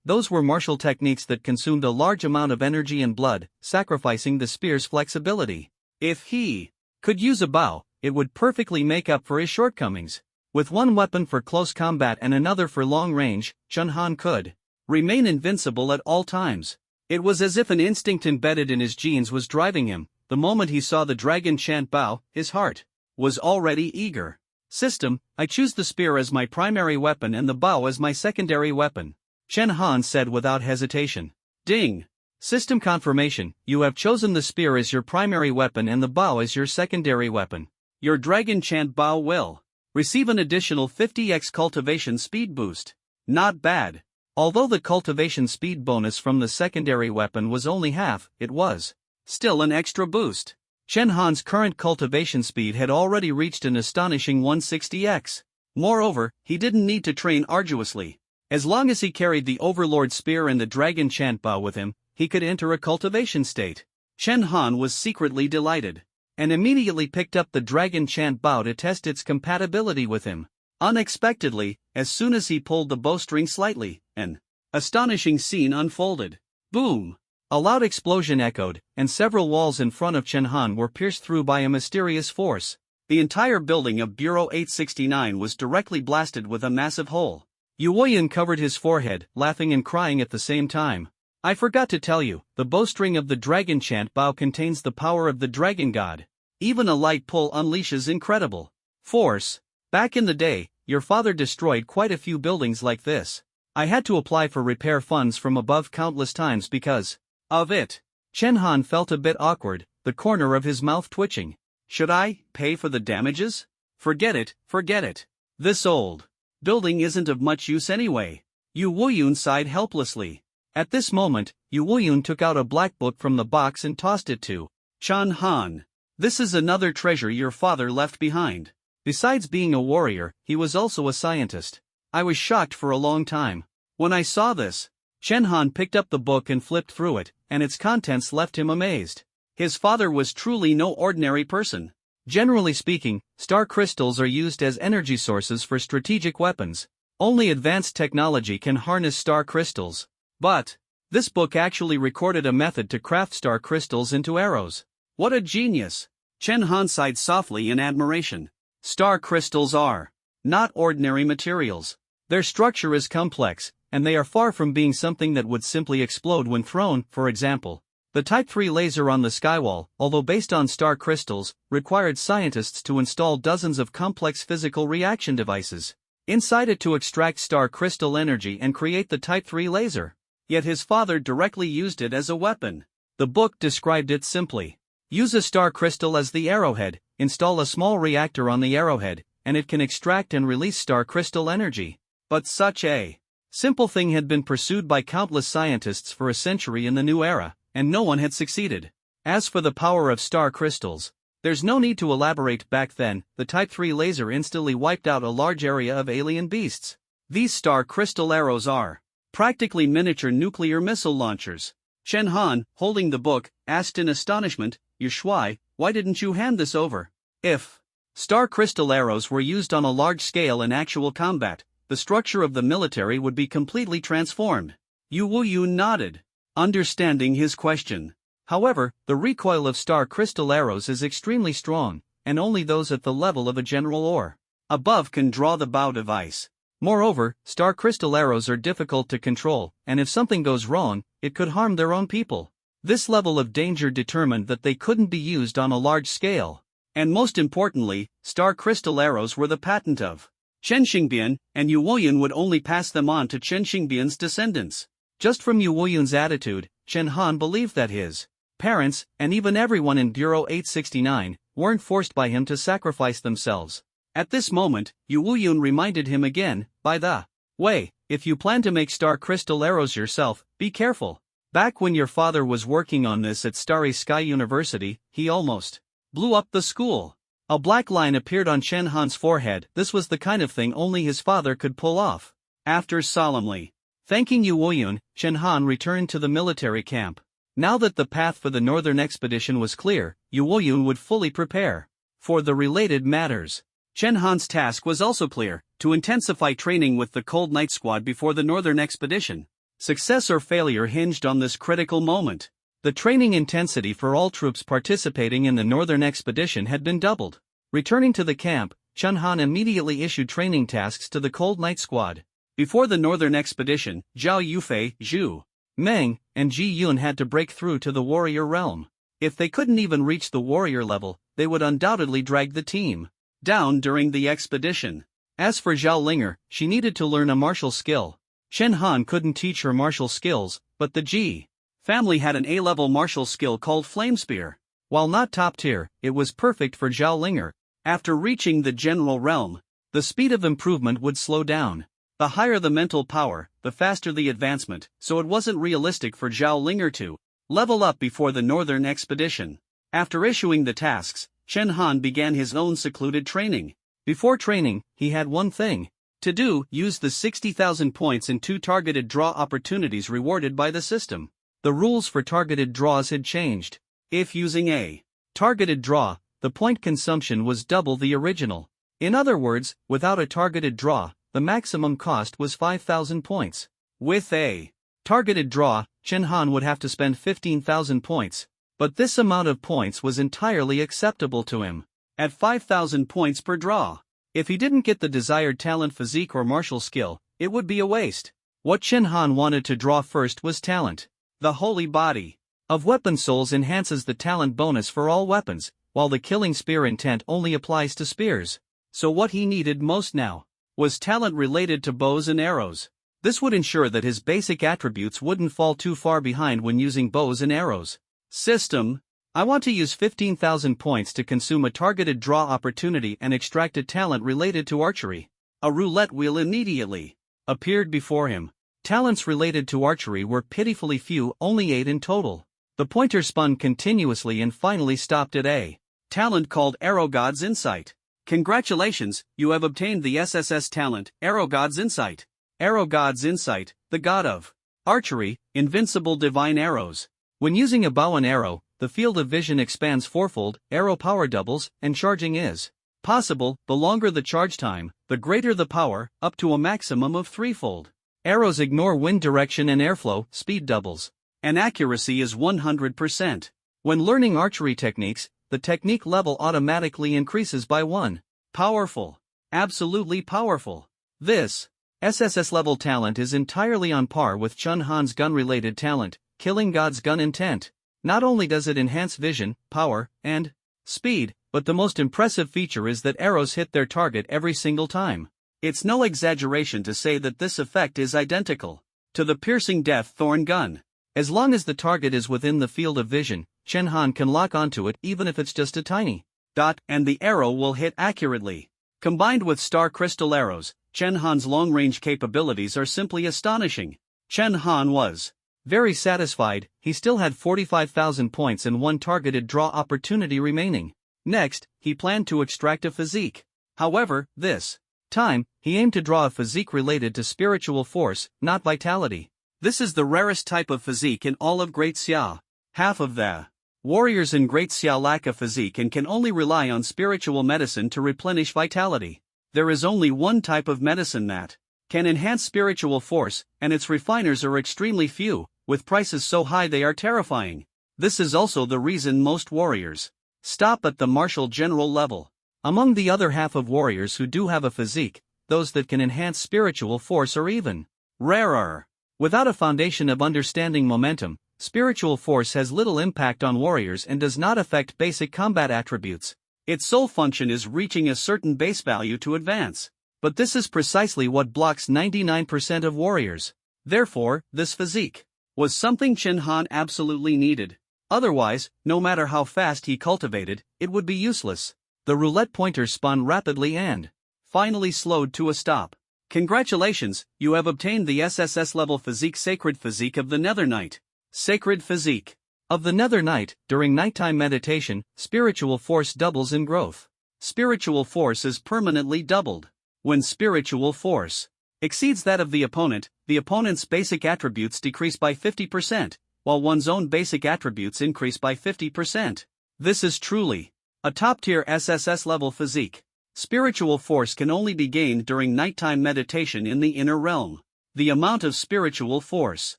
those were martial techniques that consumed a large amount of energy and blood, sacrificing the spear's flexibility. If he could use a bow, it would perfectly make up for his shortcomings. With one weapon for close combat and another for long range, Chen Han could remain invincible at all times. It was as if an instinct embedded in his genes was driving him. The moment he saw the dragon chant bow, his heart was already eager. System, I choose the spear as my primary weapon and the bow as my secondary weapon, Chen Han said without hesitation. Ding! System confirmation, you have chosen the spear as your primary weapon and the bow as your secondary weapon. Your dragon chant bow will receive an additional 50x cultivation speed boost. Not bad. Although the cultivation speed bonus from the secondary weapon was only half, it was still an extra boost. Chen Han's current cultivation speed had already reached an astonishing 160x. Moreover, he didn't need to train arduously. As long as he carried the Overlord Spear and the Dragon Chant Bow with him, he could enter a cultivation state. Chen Han was secretly delighted, and immediately picked up the Dragon Chant Bow to test its compatibility with him. Unexpectedly, as soon as he pulled the bowstring slightly, an astonishing scene unfolded. Boom! A loud explosion echoed, and several walls in front of Chen Han were pierced through by a mysterious force. The entire building of Bureau 869 was directly blasted with a massive hole. Yu Wuyun covered his forehead, laughing and crying at the same time. I forgot to tell you, the bowstring of the Dragon Chant Bow contains the power of the Dragon God. Even a light pull unleashes incredible force. Back in the day, your father destroyed quite a few buildings like this. I had to apply for repair funds from above countless times because of it. Chen Han felt a bit awkward, the corner of his mouth twitching. Should I pay for the damages? Forget it, forget it. This old building isn't of much use anyway. Yu Wuyun sighed helplessly. At this moment, Yu Wuyun took out a black book from the box and tossed it to Chen Han. This is another treasure your father left behind. Besides being a warrior, he was also a scientist. I was shocked for a long time. When I saw this, Chen Han picked up the book and flipped through it, and its contents left him amazed. His father was truly no ordinary person. Generally speaking, star crystals are used as energy sources for strategic weapons. Only advanced technology can harness star crystals. But this book actually recorded a method to craft star crystals into arrows. What a genius! Chen Han sighed softly in admiration. Star crystals are not ordinary materials. Their structure is complex, and they are far from being something that would simply explode when thrown. For example, the Type 3 laser on the Skywall, although based on star crystals, required scientists to install dozens of complex physical reaction devices inside it to extract star crystal energy and create the Type 3 laser. Yet his father directly used it as a weapon. The book described it simply. Use a star crystal as the arrowhead, install a small reactor on the arrowhead, and it can extract and release star crystal energy. But such a simple thing had been pursued by countless scientists for a century in the new era, and no one had succeeded. As for the power of star crystals, there's no need to elaborate. Back then, the Type 3 laser instantly wiped out a large area of alien beasts. These star crystal arrows are practically miniature nuclear missile launchers. Chen Han, holding the book, asked in astonishment, "Yu Shuai, why didn't you hand this over?" If star crystal arrows were used on a large scale in actual combat, the structure of the military would be completely transformed. Yu Wuyun nodded, understanding his question. However, the recoil of star crystal arrows is extremely strong, and only those at the level of a general or above can draw the bow device. Moreover, star crystal arrows are difficult to control, and if something goes wrong, it could harm their own people. This level of danger determined that they couldn't be used on a large scale. And most importantly, star crystal arrows were the patent of Chen Xingbian, and Yu Woyun would only pass them on to Chen Xingbian's descendants. Just from Yu Woyun's attitude, Chen Han believed that his parents, and even everyone in Bureau 869, weren't forced by him to sacrifice themselves. At this moment, Yu Woyun reminded him again, "By the way, if you plan to make star crystal arrows yourself, be careful. Back when your father was working on this at Starry Sky University, he almost blew up the school." A black line appeared on Chen Han's forehead. This was the kind of thing only his father could pull off. After solemnly thanking Yu Woyun, Chen Han returned to the military camp. Now that the path for the northern expedition was clear, Yu Woyun would fully prepare for the related matters. Chen Han's task was also clear: to intensify training with the Cold Night Squad before the northern expedition. Success or failure hinged on this critical moment. The training intensity for all troops participating in the northern expedition had been doubled. Returning to the camp, Chen Han immediately issued training tasks to the Cold Night Squad. Before the northern expedition, Zhao Yufei, Zhu Meng, and Ji Yun had to break through to the warrior realm. If they couldn't even reach the warrior level, they would undoubtedly drag the team down during the expedition. As for Zhao Linger, she needed to learn a martial skill. Chen Han couldn't teach her martial skills, but the Ji family had an A-level martial skill called Flame Spear. While not top tier, it was perfect for Zhao Linger. After reaching the general realm, the speed of improvement would slow down. The higher the mental power, the faster the advancement, so it wasn't realistic for Zhao Linger to level up before the northern expedition. After issuing the tasks, Chen Han began his own secluded training. Before training, he had one thing to do: use the 60,000 points in 2 targeted draw opportunities rewarded by the system. The rules for targeted draws had changed. If using a targeted draw, the point consumption was double the original. In other words, without a targeted draw, the maximum cost was 5,000 points. With a targeted draw, Chen Han would have to spend 15,000 points. But this amount of points was entirely acceptable to him. At 5,000 points per draw, if he didn't get the desired talent, physique or martial skill, it would be a waste. What Chen Han wanted to draw first was talent. The holy body of weapon souls enhances the talent bonus for all weapons, while the killing spear intent only applies to spears. So what he needed most now was talent related to bows and arrows. This would ensure that his basic attributes wouldn't fall too far behind when using bows and arrows. System: I want to use 15,000 points to consume a targeted draw opportunity and extract a talent related to archery. A roulette wheel immediately appeared before him. Talents related to archery were pitifully few, only 8 in total. The pointer spun continuously and finally stopped at a talent called Arrow God's Insight. Congratulations, you have obtained the SSS talent, Arrow God's Insight. Arrow God's Insight, the god of archery, invincible divine arrows. When using a bow and arrow, the field of vision expands fourfold, arrow power doubles, and charging is possible. The longer the charge time, the greater the power, up to a maximum of threefold. Arrows ignore wind direction and airflow, speed doubles, and accuracy is 100%. When learning archery techniques, the technique level automatically increases by 1. Powerful. Absolutely powerful. This SSS-level talent is entirely on par with Chun Han's gun-related talent, Killing God's gun intent. Not only does it enhance vision, power, and speed, but the most impressive feature is that arrows hit their target every single time. It's no exaggeration to say that this effect is identical to the piercing death thorn gun. As long as the target is within the field of vision, Chen Han can lock onto it even if it's just a tiny dot, and the arrow will hit accurately. Combined with star crystal arrows, Chen Han's long-range capabilities are simply astonishing. Chen Han was very satisfied. He still had 45,000 points and one targeted draw opportunity remaining. Next, he planned to extract a physique. However, this time, he aimed to draw a physique related to spiritual force, not vitality. This is the rarest type of physique in all of Great Xia. Half of the warriors in Great Xia lack a physique and can only rely on spiritual medicine to replenish vitality. There is only one type of medicine that can enhance spiritual force, and its refiners are extremely few, with prices so high they are terrifying. This is also the reason most warriors stop at the martial general level. Among the other half of warriors who do have a physique, those that can enhance spiritual force are even rarer. Without a foundation of understanding momentum, spiritual force has little impact on warriors and does not affect basic combat attributes. Its sole function is reaching a certain base value to advance. But this is precisely what blocks 99% of warriors. Therefore, this physique was something Chen Han absolutely needed. Otherwise, no matter how fast he cultivated, it would be useless. The roulette pointer spun rapidly and finally slowed to a stop. Congratulations, you have obtained the SSS-level physique Sacred Physique of the Nether Knight. Sacred Physique of the Nether Knight. During nighttime meditation, spiritual force doubles in growth. Spiritual force is permanently doubled. When spiritual force exceeds that of the opponent's basic attributes decrease by 50%, while one's own basic attributes increase by 50%. This is truly a top-tier SSS-level physique. Spiritual force can only be gained during nighttime meditation in the inner realm. The amount of spiritual force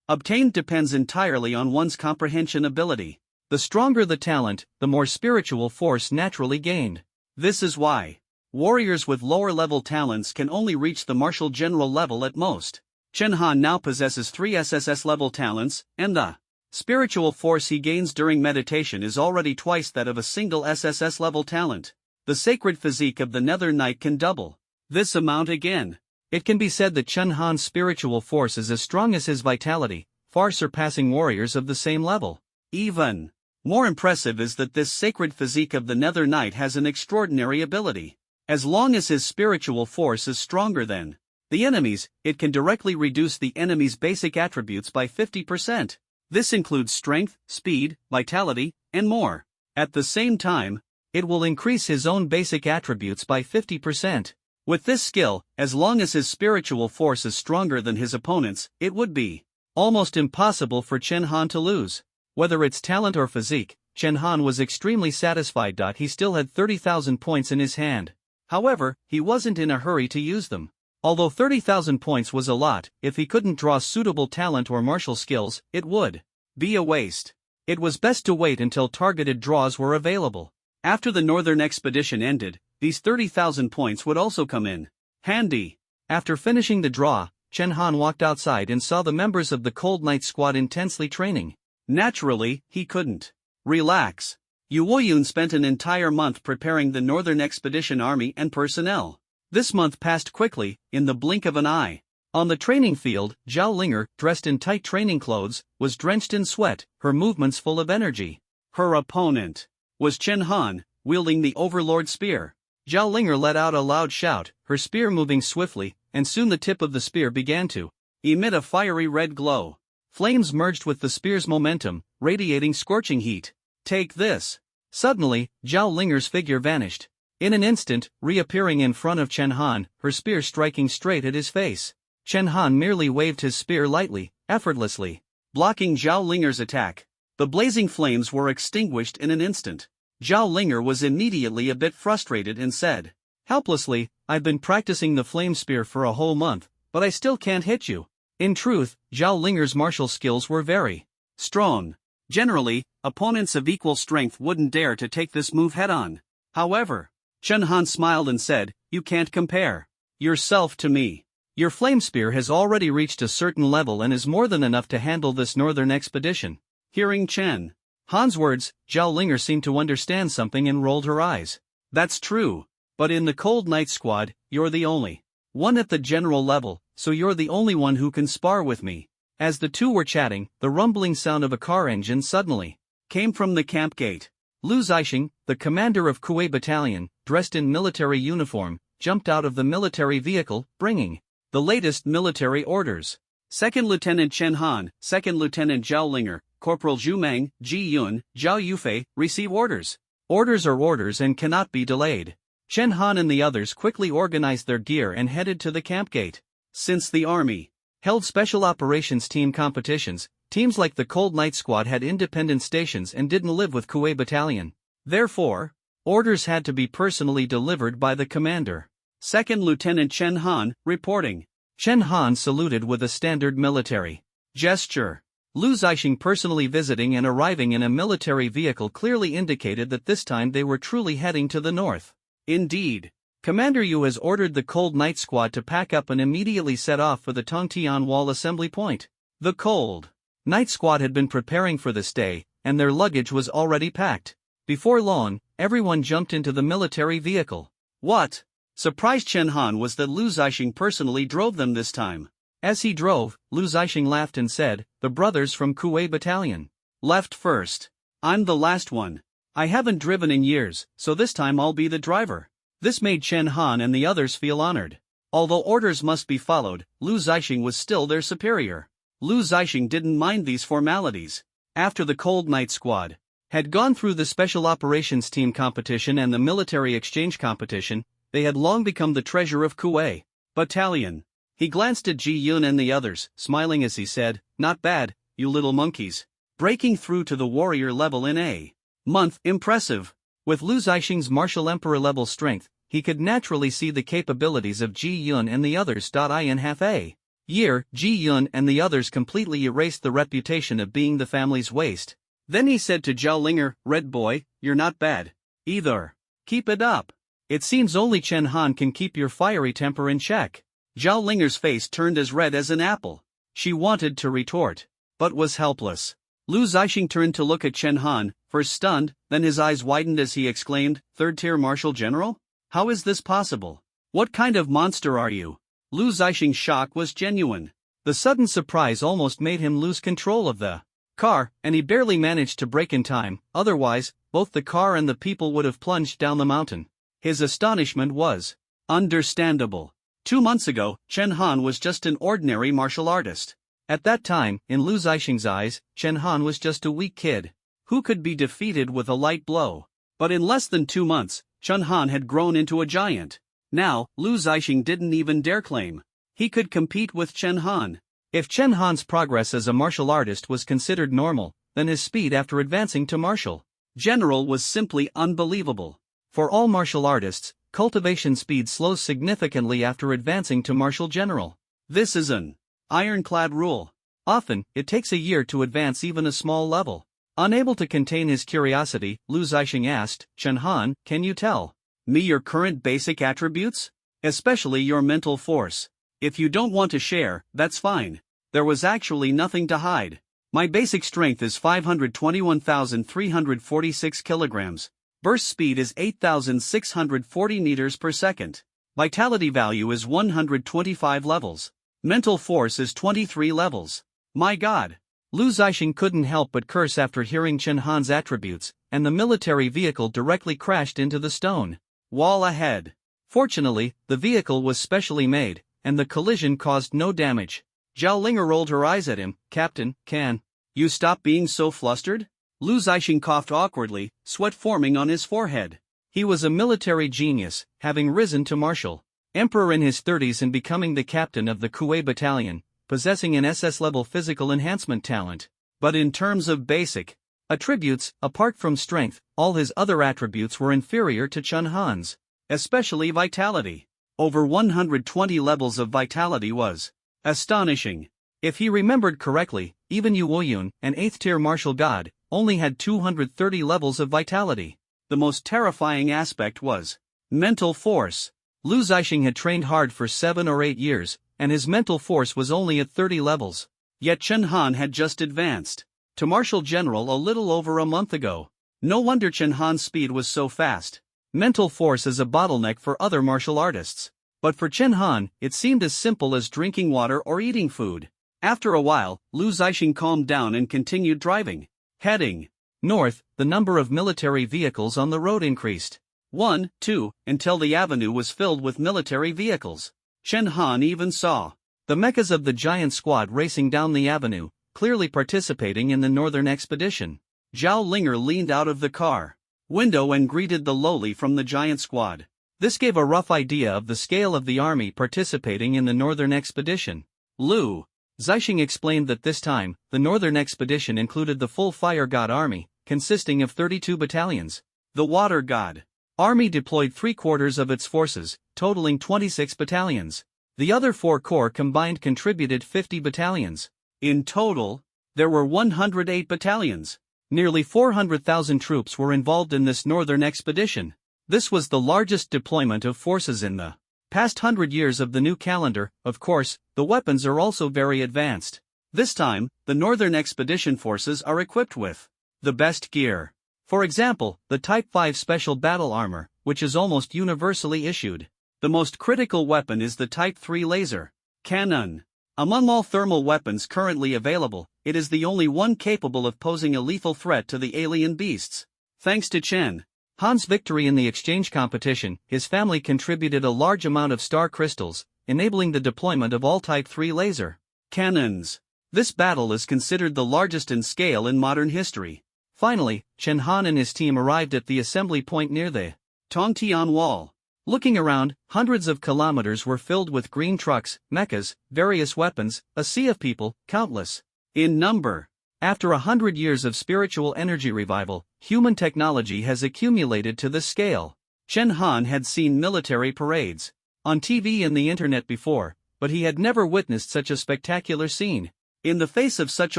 obtained depends entirely on one's comprehension ability. The stronger the talent, the more spiritual force naturally gained. This is why warriors with lower-level talents can only reach the martial general level at most. Chen Han now possesses 3 SSS-level talents, and the spiritual force he gains during meditation is already twice that of a single SSS-level talent. The Sacred Physique of the Nether Knight can double this amount again. It can be said that Chen Han's spiritual force is as strong as his vitality, far surpassing warriors of the same level. Even more impressive is that this Sacred Physique of the Nether Knight has an extraordinary ability. As long as his spiritual force is stronger than the enemy's, it can directly reduce the enemy's basic attributes by 50%. This includes strength, speed, vitality, and more. At the same time, it will increase his own basic attributes by 50%. With this skill, as long as his spiritual force is stronger than his opponent's, it would be almost impossible for Chen Han to lose. Whether it's talent or physique, Chen Han was extremely satisfied. He still had 30,000 points in his hand. However, he wasn't in a hurry to use them. Although 30,000 points was a lot, if he couldn't draw suitable talent or martial skills, it would be a waste. It was best to wait until targeted draws were available. After the northern expedition ended, these 30,000 points would also come in handy. After finishing the draw, Chen Han walked outside and saw the members of the Cold Knight squad intensely training. Naturally, he couldn't relax. Yu Woyun spent an entire month preparing the northern expedition army and personnel. This month passed quickly, in the blink of an eye. On the training field, Zhao Linger, dressed in tight training clothes, was drenched in sweat, her movements full of energy. Her opponent was Chen Han, wielding the Overlord spear. Zhao Linger let out a loud shout, her spear moving swiftly, and soon the tip of the spear began to emit a fiery red glow. Flames merged with the spear's momentum, radiating scorching heat. Take this! Suddenly, Zhao Linger's figure vanished. In an instant, reappearing in front of Chen Han, her spear striking straight at his face. Chen Han merely waved his spear lightly, effortlessly, blocking Zhao Linger's attack. The blazing flames were extinguished in an instant. Zhao Linger was immediately a bit frustrated and said helplessly, "I've been practicing the flame spear for a whole month, but I still can't hit you." In truth, Zhao Linger's martial skills were very strong. Generally, opponents of equal strength wouldn't dare to take this move head-on. However, Chen Han smiled and said, "You can't compare yourself to me. Your flame spear has already reached a certain level and is more than enough to handle this northern expedition. Hearing Chen Han's words, Zhao Linger seemed to understand something and rolled her eyes. That's true. But in the Cold Knight squad, you're the only one at the general level, so you're the only one who can spar with me. As the two were chatting, the rumbling sound of a car engine suddenly came from the camp gate. Lu Zixing, the commander of Kuei Battalion, dressed in military uniform, jumped out of the military vehicle, bringing the latest military orders. Second Lieutenant Chen Han, Second Lieutenant Zhao Linger, Corporal Zhu Meng, Ji Yun, Zhao Yufei, receive orders. Orders are orders and cannot be delayed. Chen Han and the others quickly organized their gear and headed to the camp gate. Since the army held special operations team competitions, teams like the Cold Knight Squad had independent stations and didn't live with Kuei Battalion. Therefore, orders had to be personally delivered by the commander. Second Lieutenant Chen Han, reporting. Chen Han saluted with a standard military gesture. Lu Zixing personally visiting and arriving in a military vehicle clearly indicated that this time they were truly heading to the north. Indeed, Commander Yu has ordered the Cold Knight Squad to pack up and immediately set off for the Tongtian Wall assembly point. The Cold Knight Squad had been preparing for this day, and their luggage was already packed. Before long, everyone jumped into the military vehicle. What surprised Chen Han was that Lu Zixing personally drove them this time. As he drove, Lu Zixing laughed and said, "The brothers from Kuei Battalion left first. I'm the last one. I haven't driven in years, so this time I'll be the driver." This made Chen Han and the others feel honored. Although orders must be followed, Lu Zixing was still their superior. Lu Zixing didn't mind these formalities. After the Cold Knight Squad had gone through the Special Operations Team competition and the Military Exchange competition, they had long become the treasure of Kuei Battalion. He glanced at Ji Yun and the others, smiling as he said, "Not bad, you little monkeys. Breaking through to the warrior level in a month, impressive." With Lu Zixing's martial emperor level strength, he could naturally see the capabilities of Ji Yun and the others. In half a year, Ji Yun and the others completely erased the reputation of being the family's waste. Then he said to Zhao Linger, "Red boy, you're not bad either. Keep it up. It seems only Chen Han can keep your fiery temper in check." Zhao Linger's face turned as red as an apple. She wanted to retort, but was helpless. Lu Zixing turned to look at Chen Han, first stunned, then his eyes widened as he exclaimed, "Third-tier Marshal General? How is this possible? What kind of monster are you?" Lu Zixing's shock was genuine. The sudden surprise almost made him lose control of the car, and he barely managed to brake in time, otherwise, both the car and the people would have plunged down the mountain. His astonishment was understandable. 2 months ago, Chen Han was just an ordinary martial artist. At that time, in Lu Zixing's eyes, Chen Han was just a weak kid who could be defeated with a light blow. But in less than 2 months, Chen Han had grown into a giant. Now, Lu Zixing didn't even dare claim he could compete with Chen Han. If Chen Han's progress as a martial artist was considered normal, then his speed after advancing to martial general was simply unbelievable. For all martial artists, cultivation speed slows significantly after advancing to martial general. This is an ironclad rule. Often, it takes a year to advance even a small level. Unable to contain his curiosity, Lu Zixing asked, "Chen Han, can you tell me your current basic attributes? Especially your mental force. If you don't want to share, that's fine." There was actually nothing to hide. "My basic strength is 521,346 kilograms. Burst speed is 8,640 meters per second. Vitality value is 125 levels. Mental force is 23 levels. My God." Lu Zixing couldn't help but curse after hearing Chen Han's attributes, and the military vehicle directly crashed into the stone wall ahead. Fortunately, the vehicle was specially made, and the collision caused no damage. Zhao Linger rolled her eyes at him. "Captain, can you stop being so flustered?" Lu Zixing coughed awkwardly, sweat forming on his forehead. He was a military genius, having risen to marshal emperor in his 30s and becoming the captain of the Kuei Battalion, possessing an SS-level physical enhancement talent. But in terms of basic attributes, apart from strength, all his other attributes were inferior to Chen Han's, especially vitality. Over 120 levels of vitality was astonishing. If he remembered correctly, even Yu Woyun, an 8th-tier martial god, only had 230 levels of vitality. The most terrifying aspect was mental force. Lu Zixing had trained hard for 7 or 8 years, and his mental force was only at 30 levels. Yet Chen Han had just advanced to Marshal General a little over a month ago. No wonder Chen Han's speed was so fast. Mental force is a bottleneck for other martial artists. But for Chen Han, it seemed as simple as drinking water or eating food. After a while, Lu Zixing calmed down and continued driving. Heading north, the number of military vehicles on the road increased. 1, 2, until the avenue was filled with military vehicles. Chen Han even saw the mechas of the giant squad racing down the avenue, clearly participating in the northern expedition. Zhao Linger leaned out of the car window and greeted the lowly from the giant squad. This gave a rough idea of the scale of the army participating in the northern expedition. Lu Zixing explained that this time, the northern expedition included the full Fire God army, consisting of 32 battalions. The Water God army deployed 3/4 of its forces, totaling 26 battalions. The other 4 corps combined contributed 50 battalions. In total, there were 108 battalions. Nearly 400,000 troops were involved in this northern expedition. This was the largest deployment of forces in the past 100 years of the new calendar. Of course, the weapons are also very advanced. This time, the northern expedition forces are equipped with the best gear. For example, the Type 5 special battle armor, which is almost universally issued. The most critical weapon is the Type 3 laser cannon. Among all thermal weapons currently available, it is the only one capable of posing a lethal threat to the alien beasts. Thanks to Chen Han's victory in the exchange competition, his family contributed a large amount of star crystals, enabling the deployment of all Type 3 laser cannons. This battle is considered the largest in scale in modern history. Finally, Chen Han and his team arrived at the assembly point near the Tongtian Wall. Looking around, hundreds of kilometers were filled with green trucks, mechas, various weapons, a sea of people, countless in number. After 100 years of spiritual energy revival, human technology has accumulated to this scale. Chen Han had seen military parades on TV and the internet before, but he had never witnessed such a spectacular scene. In the face of such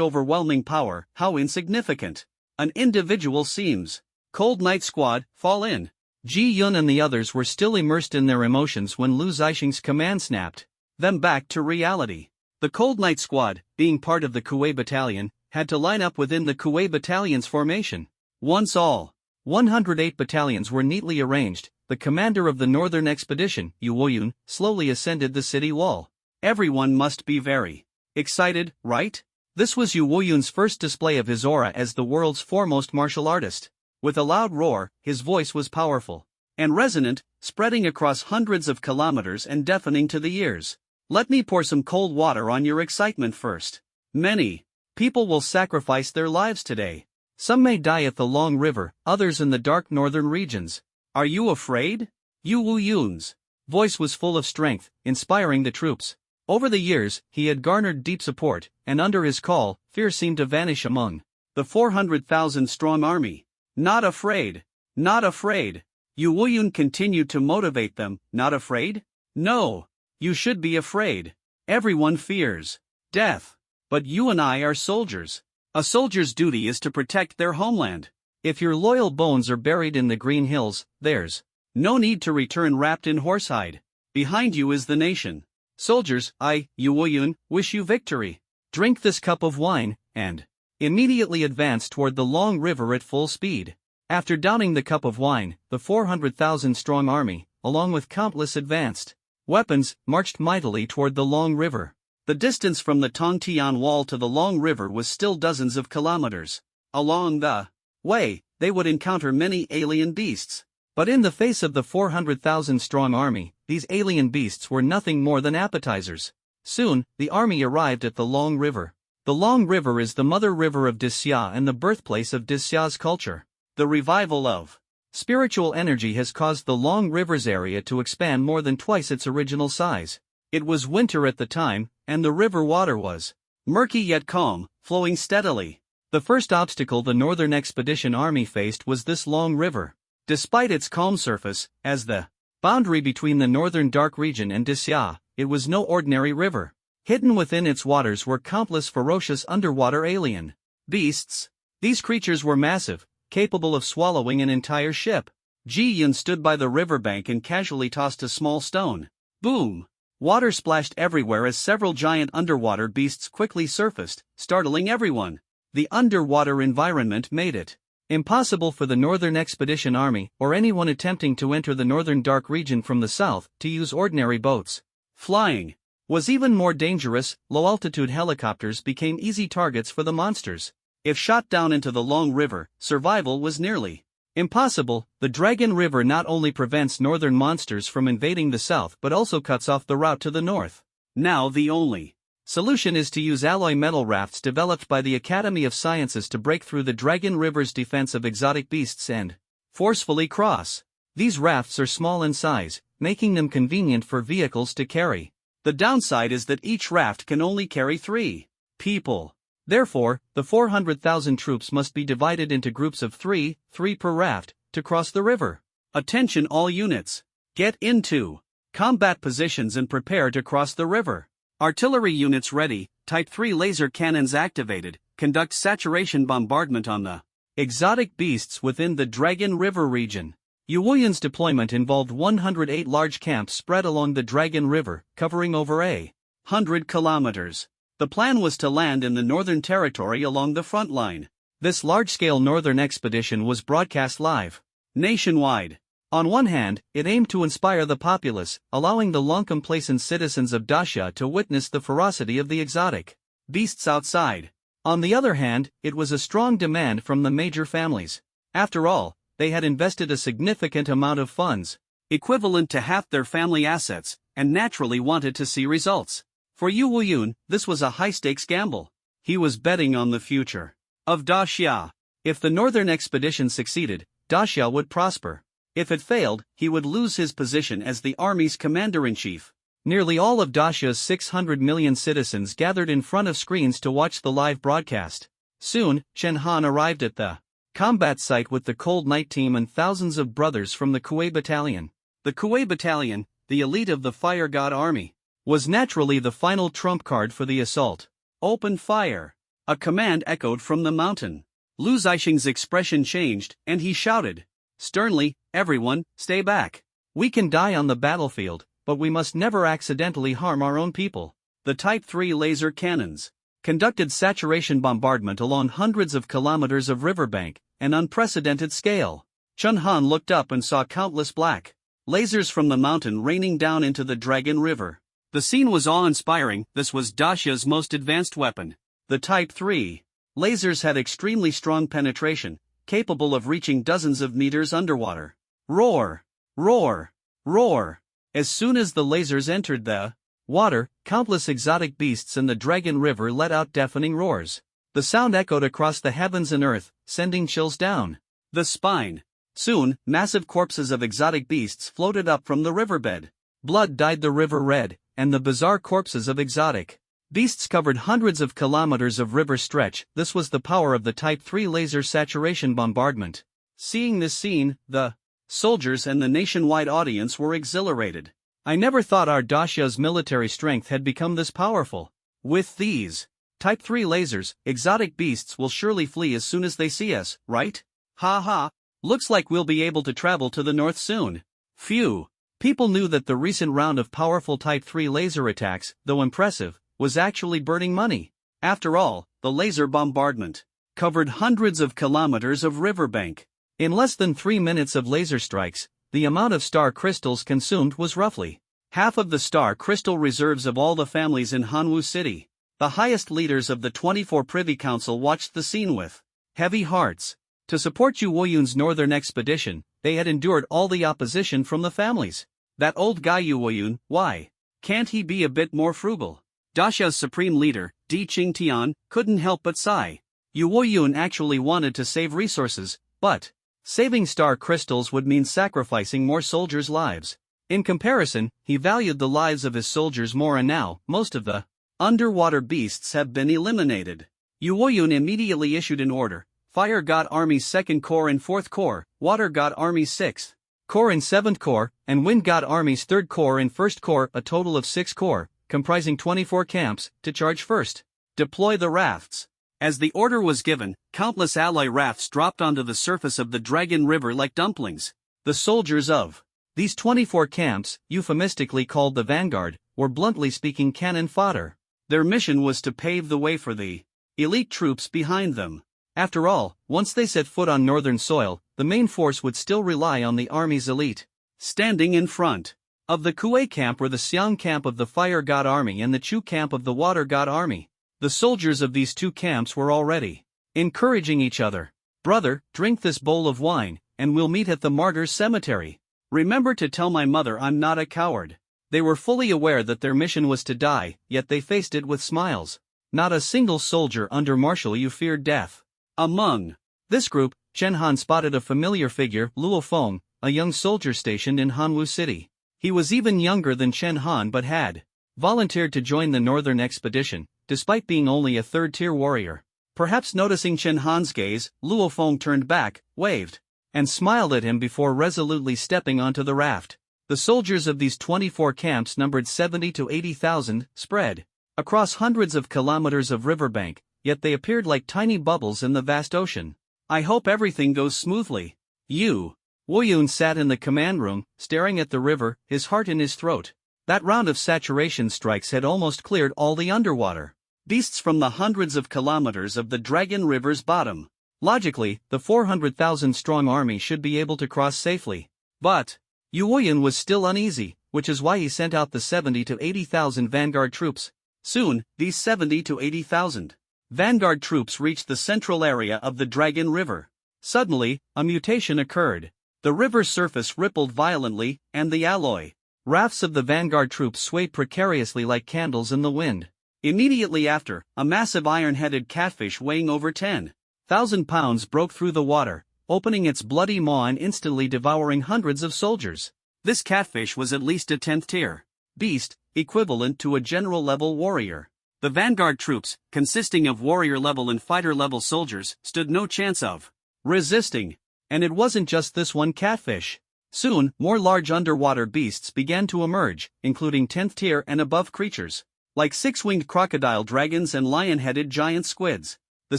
overwhelming power, how insignificant an individual seems. Cold Night Squad, fall in. Ji Yun and the others were still immersed in their emotions when Lu Zixing's command snapped them back to reality. The Cold Night Squad, being part of the Kuwei Battalion, had to line up within the Kuwei Battalion's formation. Once all 108 battalions were neatly arranged, the commander of the northern expedition, Yu Woyun, slowly ascended the city wall. Everyone must be very excited, right? This was Yu Woyun's first display of his aura as the world's foremost martial artist. With a loud roar, his voice was powerful and resonant, spreading across hundreds of kilometers and deafening to the ears. Let me pour some cold water on your excitement first. Many people will sacrifice their lives today. Some may die at the Long River, others in the dark northern regions. Are you afraid? Yu Woyun's voice was full of strength, inspiring the troops. Over the years, he had garnered deep support, and under his call, fear seemed to vanish among the 400,000-strong army. Not afraid. Not afraid. Yu Woyun continued to motivate them. Not afraid? No. You should be afraid. Everyone fears death. But you and I are soldiers. A soldier's duty is to protect their homeland. If your loyal bones are buried in the green hills, there's no need to return wrapped in horsehide. Behind you is the nation. Soldiers, I, Yu Woyun, wish you victory. Drink this cup of wine, and immediately advance toward the Long River at full speed. After downing the cup of wine, the 400,000-strong army, along with countless advanced weapons, marched mightily toward the Long River. The distance from the Tongtian Wall to the Long River was still dozens of kilometers. Along the way, they would encounter many alien beasts. But in the face of the 400,000-strong army, these alien beasts were nothing more than appetizers. Soon, the army arrived at the Long River. The Long River is the mother river of Disxia and the birthplace of Disxia's culture. The revival of spiritual energy has caused the Long River's area to expand more than twice its original size. It was winter at the time, and the river water was murky yet calm, flowing steadily. The first obstacle the Northern Expedition Army faced was this Long River. Despite its calm surface, as the boundary between the northern dark region and Disxia, it was no ordinary river. Hidden within its waters were countless ferocious underwater alien beasts. These creatures were massive, capable of swallowing an entire ship. Ji Yun stood by the riverbank and casually tossed a small stone. Boom! Water splashed everywhere as several giant underwater beasts quickly surfaced, startling everyone. The underwater environment made it impossible for the Northern Expedition Army or anyone attempting to enter the northern dark region from the south to use ordinary boats. Flying was even more dangerous. Low-altitude helicopters became easy targets for the monsters. If shot down into the long river, survival was nearly impossible. The Dragon River not only prevents northern monsters from invading the south but also cuts off the route to the north. Now the only solution is to use alloy metal rafts developed by the Academy of Sciences to break through the Dragon River's defense of exotic beasts and forcefully cross. These rafts are small in size, making them convenient for vehicles to carry. The downside is that each raft can only carry 3 people. Therefore, the 400,000 troops must be divided into groups of 3 per raft, to cross the river. Attention all units. Get into combat positions and prepare to cross the river. Artillery units ready, Type 3 laser cannons activated, conduct saturation bombardment on the exotic beasts within the Dragon River region. Yuoyun's deployment involved 108 large camps spread along the Dragon River, covering over 100 kilometers. The plan was to land in the Northern Territory along the front line. This large-scale northern expedition was broadcast live, nationwide. On one hand, it aimed to inspire the populace, allowing the long-complacent citizens of Dacia to witness the ferocity of the exotic beasts outside. On the other hand, it was a strong demand from the major families. After all, they had invested a significant amount of funds, equivalent to half their family assets, and naturally wanted to see results. For Yu Wuyun, this was a high-stakes gamble. He was betting on the future of Dacia. If the northern expedition succeeded, Dacia would prosper. If it failed, he would lose his position as the army's commander-in-chief. Nearly all of Dacia's 600 million citizens gathered in front of screens to watch the live broadcast. Soon, Chen Han arrived at the combat site with the Cold Night team and thousands of brothers from the Kuei Battalion. The Kuei Battalion, the elite of the Fire God Army, was naturally the final trump card for the assault. Open fire! A command echoed from the mountain. Lu Zixing's expression changed, and he shouted sternly, "Everyone, stay back. We can die on the battlefield, but we must never accidentally harm our own people." The Type 3 laser cannons conducted saturation bombardment along hundreds of kilometers of riverbank, an unprecedented scale. Chen Han looked up and saw countless black lasers from the mountain raining down into the Dragon River. The scene was awe-inspiring. This was Dacia's most advanced weapon. The Type 3 lasers had extremely strong penetration, capable of reaching dozens of meters underwater. Roar! Roar! Roar! As soon as the lasers entered the water, countless exotic beasts in the Dragon River let out deafening roars. The sound echoed across the heavens and earth, sending chills down the spine. Soon, massive corpses of exotic beasts floated up from the riverbed. Blood dyed the river red, and the bizarre corpses of exotic beasts covered hundreds of kilometers of river stretch. This was the power of the Type 3 laser saturation bombardment. Seeing this scene, the soldiers and the nationwide audience were exhilarated. "I never thought our Dacia's military strength had become this powerful. With these Type 3 lasers, exotic beasts will surely flee as soon as they see us, right? Ha ha, looks like we'll be able to travel to the north soon." Phew. People knew that the recent round of powerful Type 3 laser attacks, though impressive, was actually burning money. After all, the laser bombardment covered hundreds of kilometers of riverbank. In less than 3 minutes of laser strikes, the amount of star crystals consumed was roughly half of the star crystal reserves of all the families in Hanwu City. The highest leaders of the 24 Privy Council watched the scene with heavy hearts. To support Yu Woyun's northern expedition, they had endured all the opposition from the families. That old guy Yu Woyun, why can't he be a bit more frugal? Dacia's supreme leader, Di Qingtian, couldn't help but sigh. Yu Woyun actually wanted to save resources, but saving star crystals would mean sacrificing more soldiers' lives. In comparison, he valued the lives of his soldiers more, and now, most of the underwater beasts have been eliminated. Yu Woyun immediately issued an order: Fire God Army's 2nd Corps and 4th Corps, Water God Army's 6th Corps and 7th Corps, and Wind God Army's 3rd Corps and 1st Corps, a total of 6 corps, comprising 24 camps, to charge first. Deploy the rafts. As the order was given, countless alloy rafts dropped onto the surface of the Dragon River like dumplings. The soldiers of these 24 camps, euphemistically called the Vanguard, or bluntly speaking cannon fodder. Their mission was to pave the way for the elite troops behind them. After all, once they set foot on northern soil, the main force would still rely on the army's elite. Standing in front of the Kuei camp were the Xiang camp of the Fire God Army and the Chu camp of the Water God Army. The soldiers of these two camps were already encouraging each other. "Brother, drink this bowl of wine, and we'll meet at the martyrs' cemetery. Remember to tell my mother I'm not a coward." They were fully aware that their mission was to die, yet they faced it with smiles. Not a single soldier under Marshal Yu feared death. Among this group, Chen Han spotted a familiar figure, Luo Feng, a young soldier stationed in Hanwu City. He was even younger than Chen Han but had volunteered to join the northern expedition, despite being only a third-tier warrior. Perhaps noticing Chen Han's gaze, Luo Feng turned back, waved, and smiled at him before resolutely stepping onto the raft. The soldiers of these 24 camps numbered 70 to 80,000, spread across hundreds of kilometers of riverbank, yet they appeared like tiny bubbles in the vast ocean. "I hope everything goes smoothly." Wu Yun sat in the command room, staring at the river, his heart in his throat. That round of saturation strikes had almost cleared all the underwater beasts from the hundreds of kilometers of the Dragon River's bottom. Logically, the 400,000-strong army should be able to cross safely. But Wu Yun was still uneasy, which is why he sent out the 70 to 80,000 vanguard troops. Soon, these 70 to 80,000 vanguard troops reached the central area of the Dragon River. Suddenly, a mutation occurred. The river's surface rippled violently, and the alloy rafts of the vanguard troops swayed precariously like candles in the wind. Immediately after, a massive iron-headed catfish weighing over 10,000 pounds broke through the water, opening its bloody maw and instantly devouring hundreds of soldiers. This catfish was at least a 10th-tier beast, equivalent to a general-level warrior. The vanguard troops, consisting of warrior-level and fighter-level soldiers, stood no chance of resisting. And it wasn't just this one catfish. Soon, more large underwater beasts began to emerge, including 10th-tier and above creatures, like six-winged crocodile dragons and lion-headed giant squids. The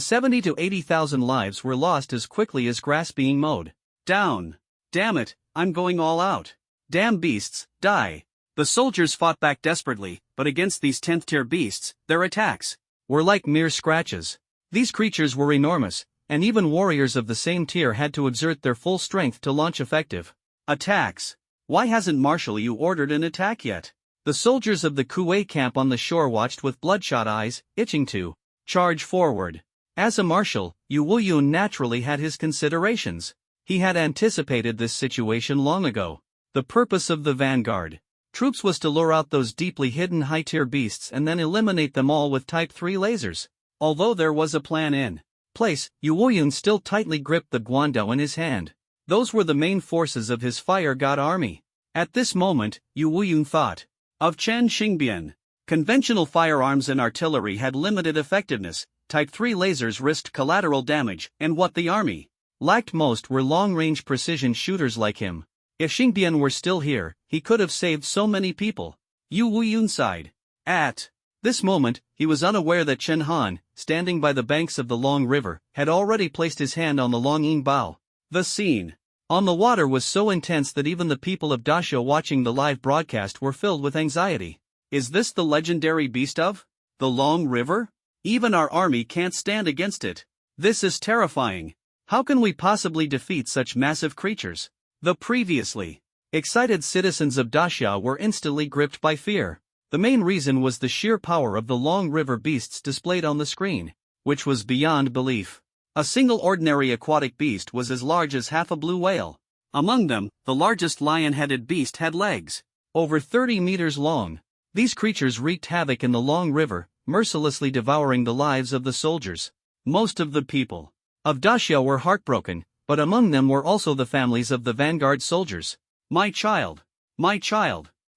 70 to 80,000 lives were lost as quickly as grass being mowed down. "Damn it, I'm going all out. Damn beasts, die." The soldiers fought back desperately, but against these 10th-tier beasts, their attacks were like mere scratches. These creatures were enormous, and even warriors of the same tier had to exert their full strength to launch effective attacks. Why hasn't Marshal Yu ordered an attack yet? The soldiers of the Kuei camp on the shore watched with bloodshot eyes, itching to charge forward. As a marshal, Wu Yun naturally had his considerations. He had anticipated this situation long ago. The purpose of the vanguard troops was to lure out those deeply hidden high-tier beasts and then eliminate them all with Type 3 lasers. Although there was a plan in place, Wu Yun still tightly gripped the guandao in his hand. Those were the main forces of his Fire God Army. At this moment, Wu Yun thought of Chen Xingbian. Conventional firearms and artillery had limited effectiveness, Type 3 lasers risked collateral damage, and what the army lacked most were long-range precision shooters like him. If Xingbian were still here, he could have saved so many people. Wu Yun sighed. At this moment, he was unaware that Chen Han, standing by the banks of the Long River, had already placed his hand on the Longying bow. The scene on the water was so intense that even the people of Dashio watching the live broadcast were filled with anxiety. Is this the legendary beast of the Long River? Even our army can't stand against it. This is terrifying. How can we possibly defeat such massive creatures? The previously excited citizens of Dashia were instantly gripped by fear. The main reason was the sheer power of the Long River beasts displayed on the screen, which was beyond belief. A single ordinary aquatic beast was as large as half a blue whale. Among them, the largest lion-headed beast had legs over 30 meters long. These creatures wreaked havoc in the Long River, mercilessly devouring the lives of the soldiers. Most of the people of Dashia were heartbroken, but among them were also the families of the vanguard soldiers. My child,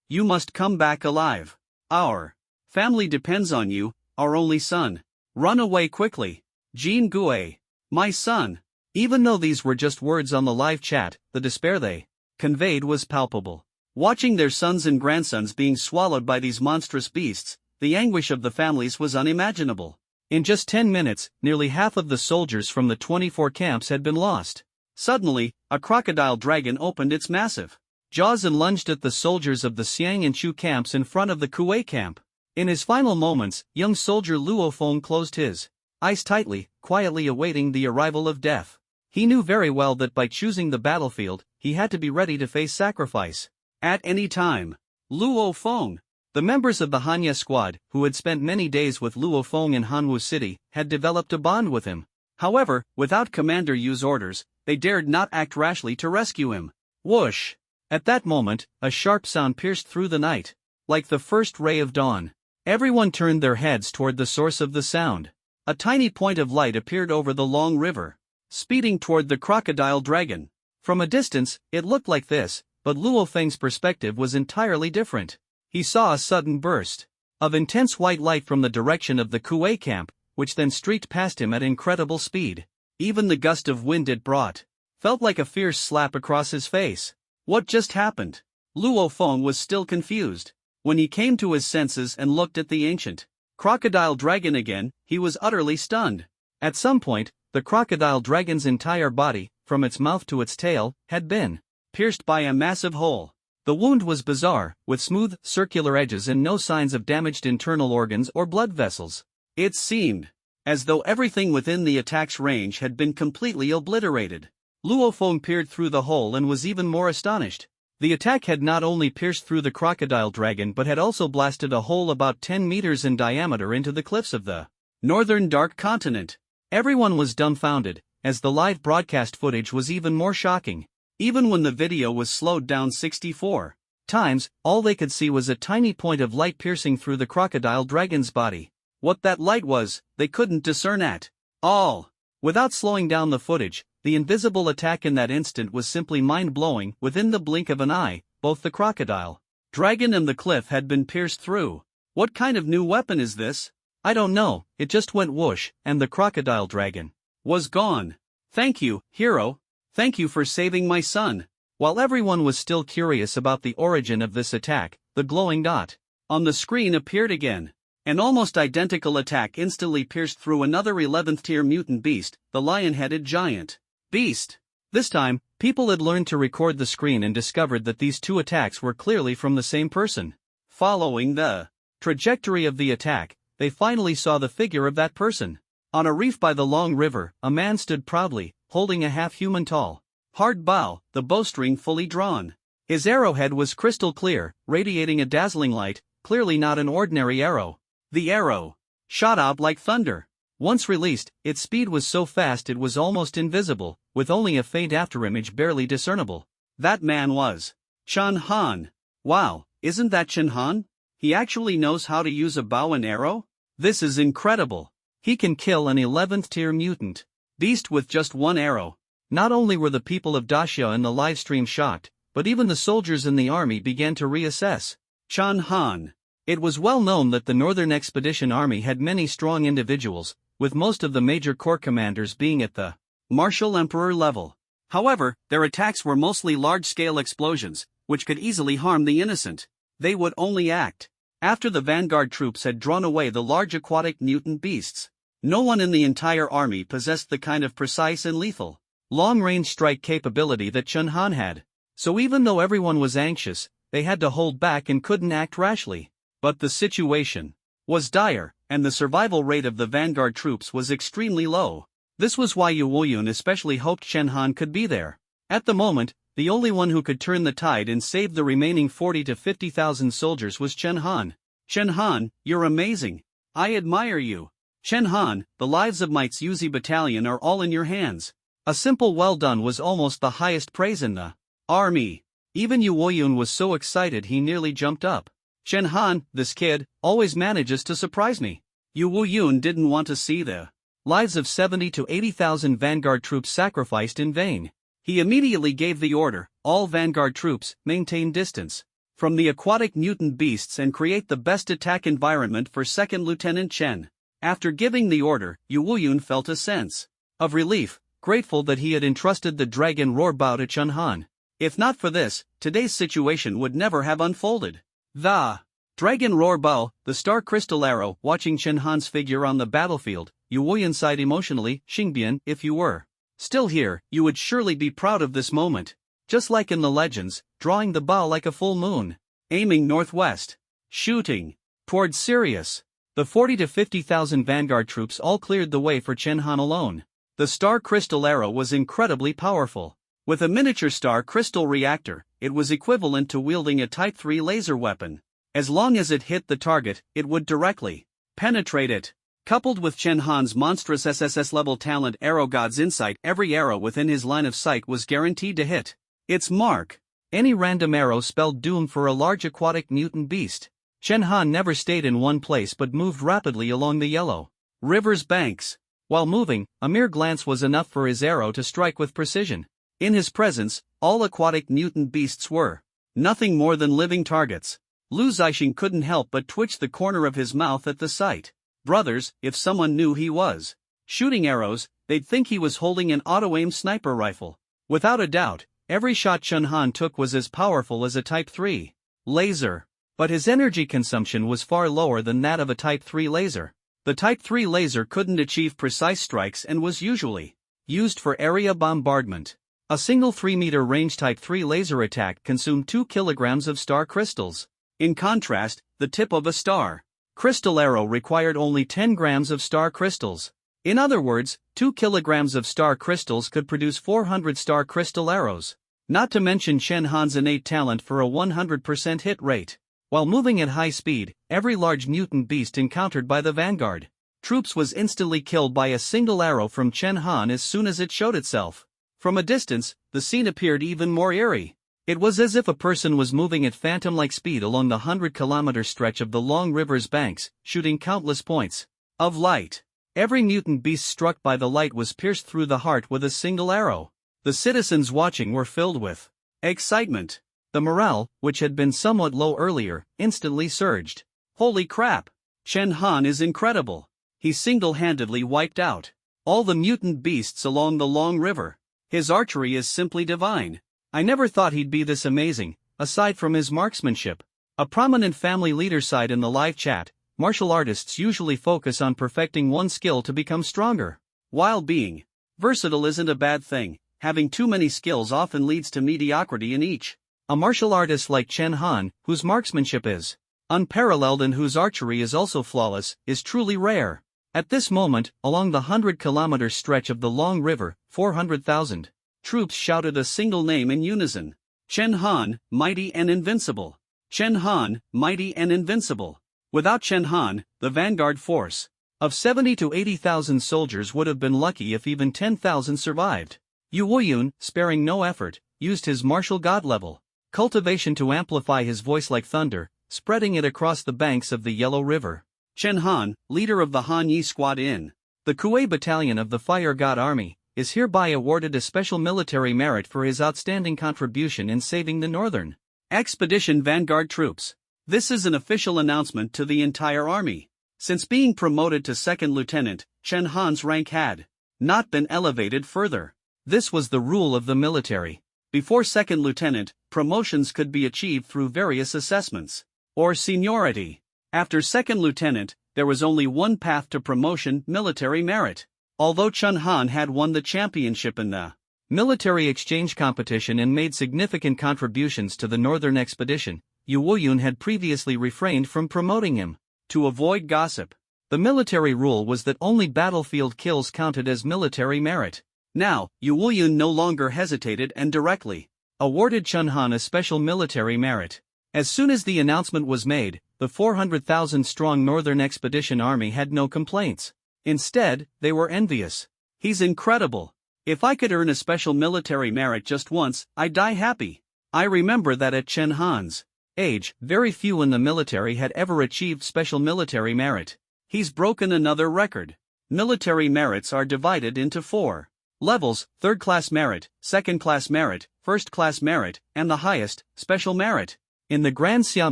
you must come back alive. Our family depends on you, our only son. Run away quickly. Jin Gue, my son." Even though these were just words on the live chat, the despair they conveyed was palpable. Watching their sons and grandsons being swallowed by these monstrous beasts, the anguish of the families was unimaginable. In just 10 minutes, nearly half of the soldiers from the 24 camps had been lost. Suddenly, a crocodile dragon opened its massive jaws and lunged at the soldiers of the Xiang and Chu camps in front of the Kuei camp. In his final moments, young soldier Luo Feng closed his eyes tightly, quietly awaiting the arrival of death. He knew very well that by choosing the battlefield, he had to be ready to face sacrifice at any time. Luo Feng. The members of the Hanya squad, who had spent many days with Luo Feng in Hanwu City, had developed a bond with him. However, without Commander Yu's orders, they dared not act rashly to rescue him. Whoosh! At that moment, a sharp sound pierced through the night, like the first ray of dawn. Everyone turned their heads toward the source of the sound. A tiny point of light appeared over the long river, speeding toward the crocodile dragon. From a distance, it looked like this, but Luo Feng's perspective was entirely different. He saw a sudden burst of intense white light from the direction of the Kuei camp, which then streaked past him at incredible speed. Even the gust of wind it brought felt like a fierce slap across his face. What just happened? Luo Feng was still confused. When he came to his senses and looked at the ancient crocodile dragon again, he was utterly stunned. At some point, the crocodile dragon's entire body, from its mouth to its tail, had been pierced by a massive hole. The wound was bizarre, with smooth, circular edges and no signs of damaged internal organs or blood vessels. It seemed as though everything within the attack's range had been completely obliterated. Luo Feng peered through the hole and was even more astonished. The attack had not only pierced through the crocodile dragon but had also blasted a hole about 10 meters in diameter into the cliffs of the northern dark continent. Everyone was dumbfounded, as the live broadcast footage was even more shocking. Even when the video was slowed down 64 times, all they could see was a tiny point of light piercing through the crocodile dragon's body. What that light was, they couldn't discern at all. Without slowing down the footage, the invisible attack in that instant was simply mind-blowing. Within the blink of an eye, both the crocodile dragon and the cliff had been pierced through. What kind of new weapon is this? I don't know, it just went whoosh, and the crocodile dragon was gone. Thank you, hero. Thank you for saving my son. While everyone was still curious about the origin of this attack, the glowing dot on the screen appeared again. An almost identical attack instantly pierced through another 11th tier mutant beast, the lion-headed giant beast. This time, people had learned to record the screen and discovered that these two attacks were clearly from the same person. Following the trajectory of the attack, they finally saw the figure of that person. On a reef by the long river, a man stood proudly, holding a half-human tall, hard bow, the bowstring fully drawn. His arrowhead was crystal clear, radiating a dazzling light, clearly not an ordinary arrow. The arrow shot out like thunder. Once released, its speed was so fast it was almost invisible, with only a faint afterimage barely discernible. That man was Chen Han. Wow, isn't that Chen Han? He actually knows how to use a bow and arrow? This is incredible. He can kill an 11th tier mutant beast with just one arrow. Not only were the people of Daxia in the livestream shocked, but even the soldiers in the army began to reassess Chen Han. It was well known that the Northern Expedition Army had many strong individuals, with most of the major corps commanders being at the martial emperor level. However, their attacks were mostly large-scale explosions, which could easily harm the innocent. They would only act after the vanguard troops had drawn away the large aquatic mutant beasts. No one in the entire army possessed the kind of precise and lethal, long-range strike capability that Chen Han had. So even though everyone was anxious, they had to hold back and couldn't act rashly. But the situation was dire, and the survival rate of the vanguard troops was extremely low. This was why Yu Woyun especially hoped Chen Han could be there. At the moment, the only one who could turn the tide and save the remaining 40 to 50,000 soldiers was Chen Han. Chen Han, you're amazing. I admire you. Chen Han, the lives of my Tzuzi battalion are all in your hands. A simple well done was almost the highest praise in the army. Even Yu Woyun was so excited he nearly jumped up. Chen Han, this kid, always manages to surprise me. Yu Woyun didn't want to see the lives of 70 to 80,000 vanguard troops sacrificed in vain. He immediately gave the order, all vanguard troops, maintain distance from the aquatic mutant beasts and create the best attack environment for 2nd Lieutenant Chen. After giving the order, Yu Woyun felt a sense of relief, grateful that he had entrusted the dragon roar bow to Chen Han. If not for this, today's situation would never have unfolded. The dragon roar bow, the star crystal arrow. Watching Chen Han's figure on the battlefield, Yu Woyun sighed emotionally. Xingbian, if you were still here, you would surely be proud of this moment. Just like in the legends, drawing the bow like a full moon. Aiming northwest. Shooting. Towards Sirius. The 40 to 50,000 vanguard troops all cleared the way for Chen Han alone. The star crystal arrow was incredibly powerful. With a miniature star crystal reactor, it was equivalent to wielding a Type 3 laser weapon. As long as it hit the target, it would directly penetrate it. Coupled with Chen Han's monstrous SSS-level talent Arrow God's Insight, every arrow within his line of sight was guaranteed to hit its mark. Any random arrow spelled doom for a large aquatic mutant beast. Chen Han never stayed in one place but moved rapidly along the yellow river's banks. While moving, a mere glance was enough for his arrow to strike with precision. In his presence, all aquatic mutant beasts were nothing more than living targets. Lu Zixing couldn't help but twitch the corner of his mouth at the sight. Brothers, if someone knew he was shooting arrows, they'd think he was holding an auto-aim sniper rifle. Without a doubt, every shot Chen Han took was as powerful as a Type 3 laser. But his energy consumption was far lower than that of a Type 3 laser. The Type 3 laser couldn't achieve precise strikes and was usually used for area bombardment. A single 3-meter range Type 3 laser attack consumed 2 kilograms of star crystals. In contrast, the tip of a star crystal arrow required only 10 grams of star crystals. In other words, 2 kilograms of star crystals could produce 400 star crystal arrows. Not to mention Chen Han's innate talent for a 100% hit rate. While moving at high speed, every large mutant beast encountered by the vanguard troops was instantly killed by a single arrow from Chen Han as soon as it showed itself. From a distance, the scene appeared even more eerie. It was as if a person was moving at phantom-like speed along the 100-kilometer stretch of the long river's banks, shooting countless points of light. Every mutant beast struck by the light was pierced through the heart with a single arrow. The citizens watching were filled with excitement. The morale, which had been somewhat low earlier, instantly surged. Holy crap! Chen Han is incredible. He single-handedly wiped out all the mutant beasts along the long river. His archery is simply divine. I never thought he'd be this amazing, aside from his marksmanship. A prominent family leader sighed in the live chat. Martial artists usually focus on perfecting one skill to become stronger. While being versatile isn't a bad thing, having too many skills often leads to mediocrity in each. A martial artist like Chen Han, whose marksmanship is unparalleled and whose archery is also flawless, is truly rare. At this moment, along the 100-kilometer stretch of the long river, 400,000 troops shouted a single name in unison. Chen Han, mighty and invincible. Chen Han, mighty and invincible. Without Chen Han, the vanguard force of 70 to 80,000 soldiers would have been lucky if even 10,000 survived. Yu Wuyun, sparing no effort, used his martial god level cultivation to amplify his voice like thunder, spreading it across the banks of the Yellow River. Chen Han, leader of the Han Yi Squad in the Kuei Battalion of the Fire God Army, is hereby awarded a special military merit for his outstanding contribution in saving the Northern Expedition Vanguard troops. This is an official announcement to the entire army. Since being promoted to second lieutenant, Chen Han's rank had not been elevated further. This was the rule of the military. Before second lieutenant, promotions could be achieved through various assessments or seniority. After second lieutenant, there was only one path to promotion: military merit. Although Chen Han had won the championship in the military exchange competition and made significant contributions to the Northern Expedition, Yu Wuyun had previously refrained from promoting him. To avoid gossip, the military rule was that only battlefield kills counted as military merit. Now, Yu Wuyun no longer hesitated and directly awarded Chen Han a special military merit. As soon as the announcement was made, the 400,000-strong Northern Expedition Army had no complaints. Instead, they were envious. He's incredible. If I could earn a special military merit just once, I'd die happy. I remember that at Chen Han's age, very few in the military had ever achieved special military merit. He's broken another record. Military merits are divided into 4 levels: third-class merit, second-class merit, first-class merit, and the highest, special merit. In the Grand Xia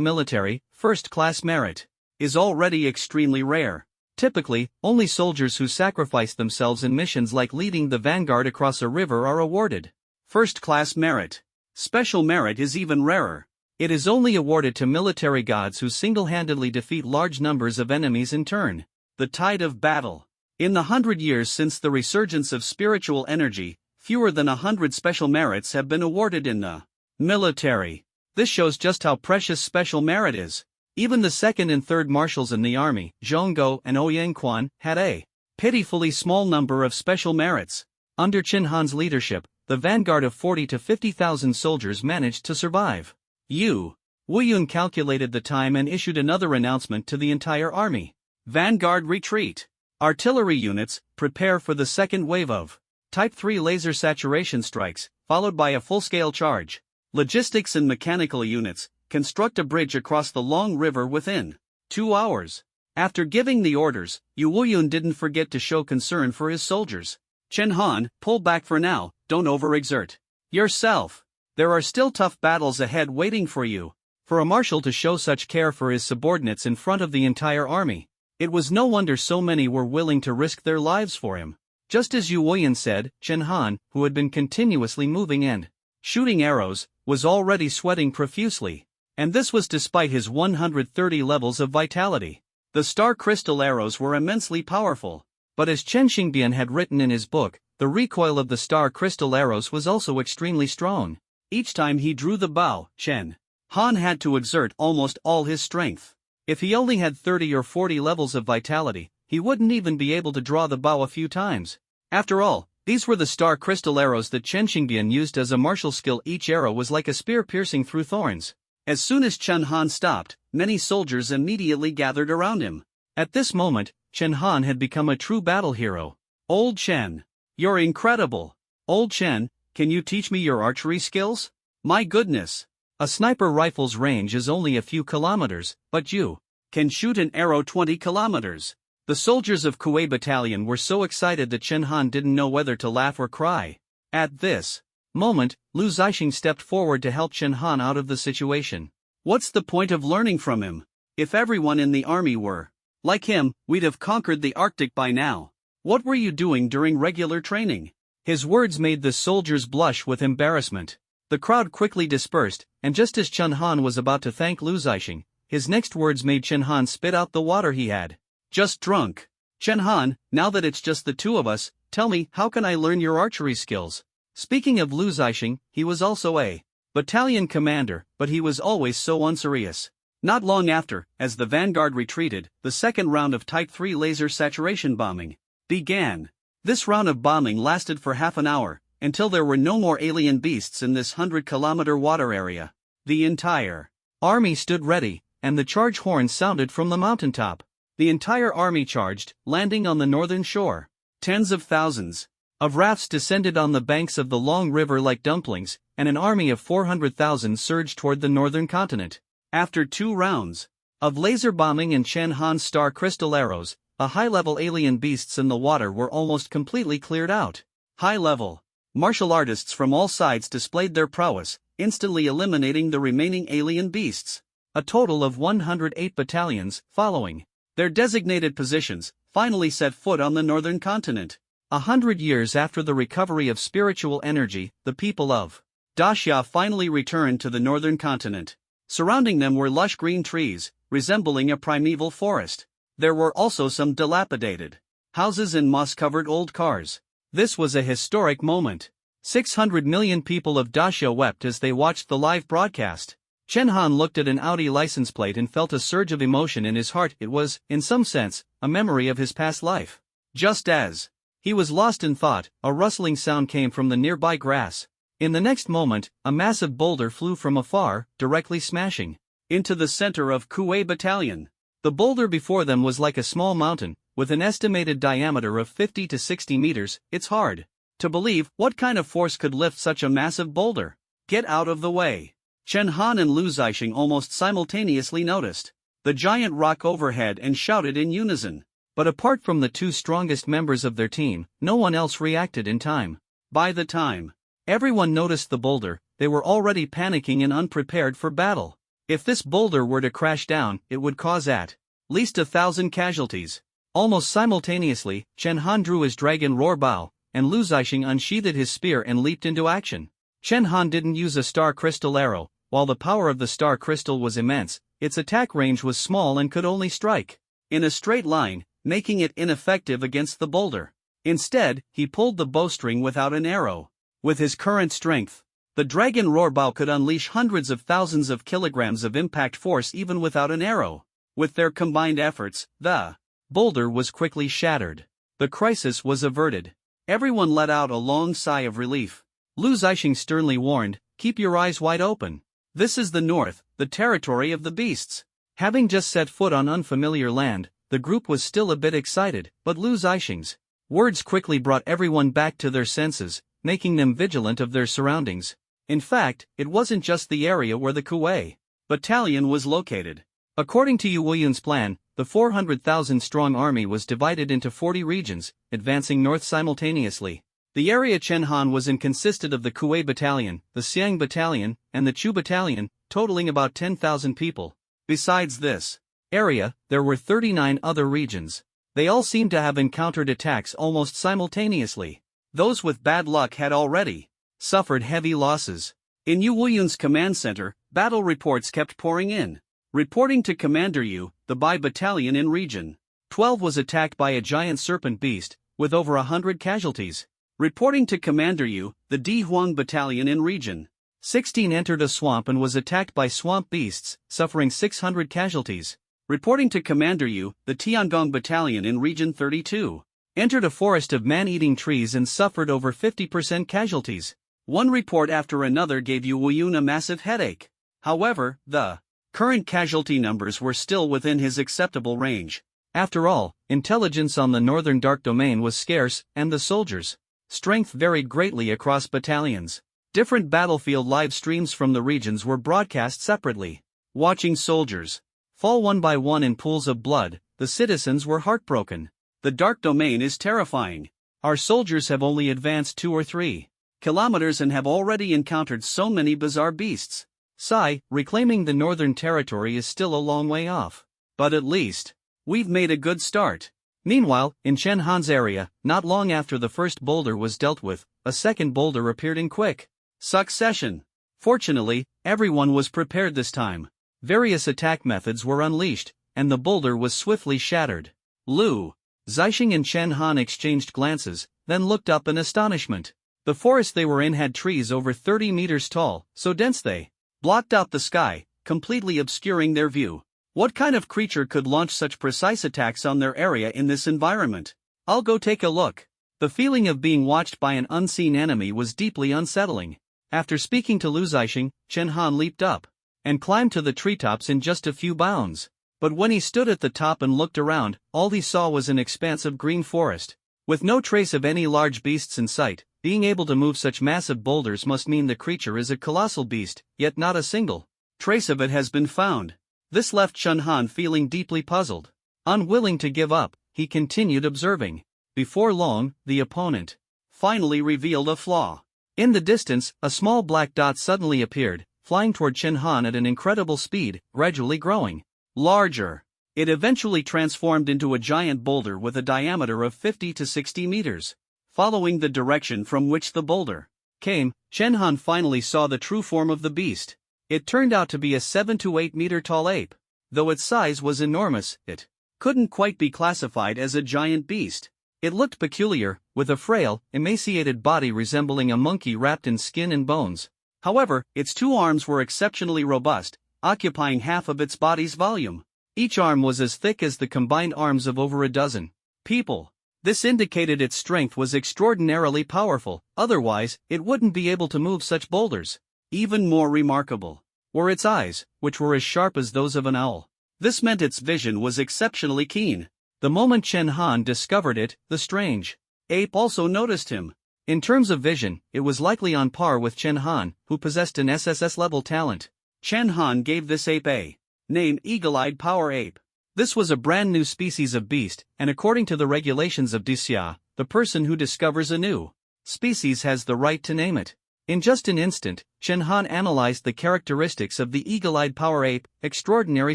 military, first-class merit is already extremely rare. Typically, only soldiers who sacrifice themselves in missions like leading the vanguard across a river are awarded first-class merit. Special merit is even rarer. It is only awarded to military gods who single-handedly defeat large numbers of enemies in turn. The tide of battle. In the 100 years since the resurgence of spiritual energy, fewer than 100 special merits have been awarded in the military. This shows just how precious special merit is. Even the second and third marshals in the army, Zhongguo and Ouyangquan, had a pitifully small number of special merits. Under Qin Han's leadership, the vanguard of 40 to 50,000 soldiers managed to survive. Wuyun calculated the time and issued another announcement to the entire army. Vanguard retreat. Artillery units, prepare for the second wave of Type 3 laser saturation strikes, followed by a full-scale charge. Logistics and mechanical units, construct a bridge across the long river within 2 hours. After giving the orders, Wuyun didn't forget to show concern for his soldiers. Chen Han, pull back for now, don't overexert yourself. There are still tough battles ahead waiting for you. For a marshal to show such care for his subordinates in front of the entire army, it was no wonder so many were willing to risk their lives for him. Just as Wuyun said, Chen Han, who had been continuously moving and shooting arrows, was already sweating profusely. And this was despite his 130 levels of vitality. The star crystal arrows were immensely powerful. But as Chen Xingbian had written in his book, the recoil of the star crystal arrows was also extremely strong. Each time he drew the bow, Chen Han had to exert almost all his strength. If he only had 30 or 40 levels of vitality, he wouldn't even be able to draw the bow a few times. After all, these were the star crystal arrows that Chen Xingbian used as a martial skill. Each arrow was like a spear piercing through thorns. As soon as Chen Han stopped, many soldiers immediately gathered around him. At this moment, Chen Han had become a true battle hero. Old Chen, you're incredible. Old Chen, can you teach me your archery skills? My goodness. A sniper rifle's range is only a few kilometers, but you can shoot an arrow 20 kilometers. The soldiers of Kuei Battalion were so excited that Chen Han didn't know whether to laugh or cry. At this moment, Lu Zixing stepped forward to help Chen Han out of the situation. What's the point of learning from him? If everyone in the army were like him, we'd have conquered the Arctic by now. What were you doing during regular training? His words made the soldiers blush with embarrassment. The crowd quickly dispersed, and just as Chen Han was about to thank Lu Zixing, his next words made Chen Han spit out the water he had just drunk. Chen Han, now that it's just the two of us, tell me, how can I learn your archery skills? Speaking of Lu Zixing, he was also a battalion commander, but he was always so unserious. Not long after, as the vanguard retreated, the second round of Type 3 laser saturation bombing began. This round of bombing lasted for half an hour, until there were no more alien beasts in this 100-kilometer water area. The entire army stood ready, and the charge horn sounded from the mountaintop. The entire army charged, landing on the northern shore. Tens of thousands of rafts descended on the banks of the long river like dumplings, and an army of 400,000 surged toward the northern continent. After 2 rounds of laser bombing and Chen Han's star crystal arrows, the high-level alien beasts in the water were almost completely cleared out. High-level martial artists from all sides displayed their prowess, instantly eliminating the remaining alien beasts. A total of 108 battalions, following their designated positions, finally set foot on the northern continent. 100 years after the recovery of spiritual energy, the people of Daxia finally returned to the northern continent. Surrounding them were lush green trees, resembling a primeval forest. There were also some dilapidated houses and moss-covered old cars. This was a historic moment. 600 million people of Daxia wept as they watched the live broadcast. Chen Han looked at an Audi license plate and felt a surge of emotion in his heart. It was, in some sense, a memory of his past life. Just as he was lost in thought, a rustling sound came from the nearby grass. In the next moment, a massive boulder flew from afar, directly smashing into the center of Kuei Battalion. The boulder before them was like a small mountain, with an estimated diameter of 50 to 60 meters. It's hard to believe what kind of force could lift such a massive boulder. Get out of the way. Chen Han and Lu Zixing almost simultaneously noticed the giant rock overhead and shouted in unison. But apart from the 2 strongest members of their team, no one else reacted in time. By the time everyone noticed the boulder, they were already panicking and unprepared for battle. If this boulder were to crash down, it would cause at least 1,000 casualties. Almost simultaneously, Chen Han drew his dragon roar bow, and Lu Zixing unsheathed his spear and leaped into action. Chen Han didn't use a star crystal arrow. While the power of the star crystal was immense, its attack range was small and could only strike in a straight line, making it ineffective against the boulder. Instead, he pulled the bowstring without an arrow. With his current strength, the dragon roarbao could unleash hundreds of thousands of kilograms of impact force even without an arrow. With their combined efforts, the boulder was quickly shattered. The crisis was averted. Everyone let out a long sigh of relief. Lu Zixing sternly warned, "Keep your eyes wide open. This is the north, the territory of the beasts." Having just set foot on unfamiliar land, the group was still a bit excited, but Lu Zixing's words quickly brought everyone back to their senses, making them vigilant of their surroundings. In fact, it wasn't just the area where the Kuei battalion was located. According to Yu Wuyun's plan, the 400,000-strong army was divided into 40 regions, advancing north simultaneously. The area Chen Han was in consisted of the Kuei battalion, the Xiang battalion, and the Chu battalion, totaling about 10,000 people. Besides this area, there were 39 other regions. They all seemed to have encountered attacks almost simultaneously. Those with bad luck had already suffered heavy losses. In Yu Wuyun's command center, battle reports kept pouring in. Reporting to Commander Yu, the Bai battalion in Region 12 was attacked by a giant serpent beast, with over 100 casualties. Reporting to Commander Yu, the Di Huang battalion in Region 16 entered a swamp and was attacked by swamp beasts, suffering 600 casualties. Reporting to Commander Yu, the Tiangong battalion in Region 32 entered a forest of man-eating trees and suffered over 50% casualties. One report after another gave Yu Wuyun a massive headache. However, the current casualty numbers were still within his acceptable range. After all, intelligence on the northern dark domain was scarce, and the soldiers' strength varied greatly across battalions. Different battlefield live streams from the regions were broadcast separately. Watching soldiers fall one by one in pools of blood, the citizens were heartbroken. The dark domain is terrifying. Our soldiers have only advanced 2 or 3 kilometers and have already encountered so many bizarre beasts. Sigh, reclaiming the northern territory is still a long way off. But at least we've made a good start. Meanwhile, in Chen Han's area, not long after the first boulder was dealt with, a second boulder appeared in quick succession. Fortunately, everyone was prepared this time. Various attack methods were unleashed, and the boulder was swiftly shattered. Lu Zixing and Chen Han exchanged glances, then looked up in astonishment. The forest they were in had trees over 30 meters tall, so dense they blocked out the sky, completely obscuring their view. What kind of creature could launch such precise attacks on their area in this environment? I'll go take a look. The feeling of being watched by an unseen enemy was deeply unsettling. After speaking to Lu Zixing, Chen Han leaped up and climbed to the treetops in just a few bounds. But when he stood at the top and looked around, all he saw was an expanse of green forest. With no trace of any large beasts in sight, being able to move such massive boulders must mean the creature is a colossal beast, yet not a single trace of it has been found. This left Chen Han feeling deeply puzzled. Unwilling to give up, he continued observing. Before long, the opponent finally revealed a flaw. In the distance, a small black dot suddenly appeared, flying toward Chen Han at an incredible speed, gradually growing larger. It eventually transformed into a giant boulder with a diameter of 50 to 60 meters. Following the direction from which the boulder came, Chen Han finally saw the true form of the beast. It turned out to be a 7 to 8 meter tall ape. Though its size was enormous, it couldn't quite be classified as a giant beast. It looked peculiar, with a frail, emaciated body resembling a monkey wrapped in skin and bones. However, its 2 arms were exceptionally robust, occupying half of its body's volume. Each arm was as thick as the combined arms of over a dozen people. This indicated its strength was extraordinarily powerful, otherwise, it wouldn't be able to move such boulders. Even more remarkable were its eyes, which were as sharp as those of an owl. This meant its vision was exceptionally keen. The moment Chen Han discovered it, the strange ape also noticed him. In terms of vision, it was likely on par with Chen Han, who possessed an SSS-level talent. Chen Han gave this ape a name: Eagle-Eyed Power Ape. This was a brand new species of beast, and according to the regulations of Dixia, the person who discovers a new species has the right to name it. In just an instant, Chen Han analyzed the characteristics of the Eagle-Eyed Power Ape: extraordinary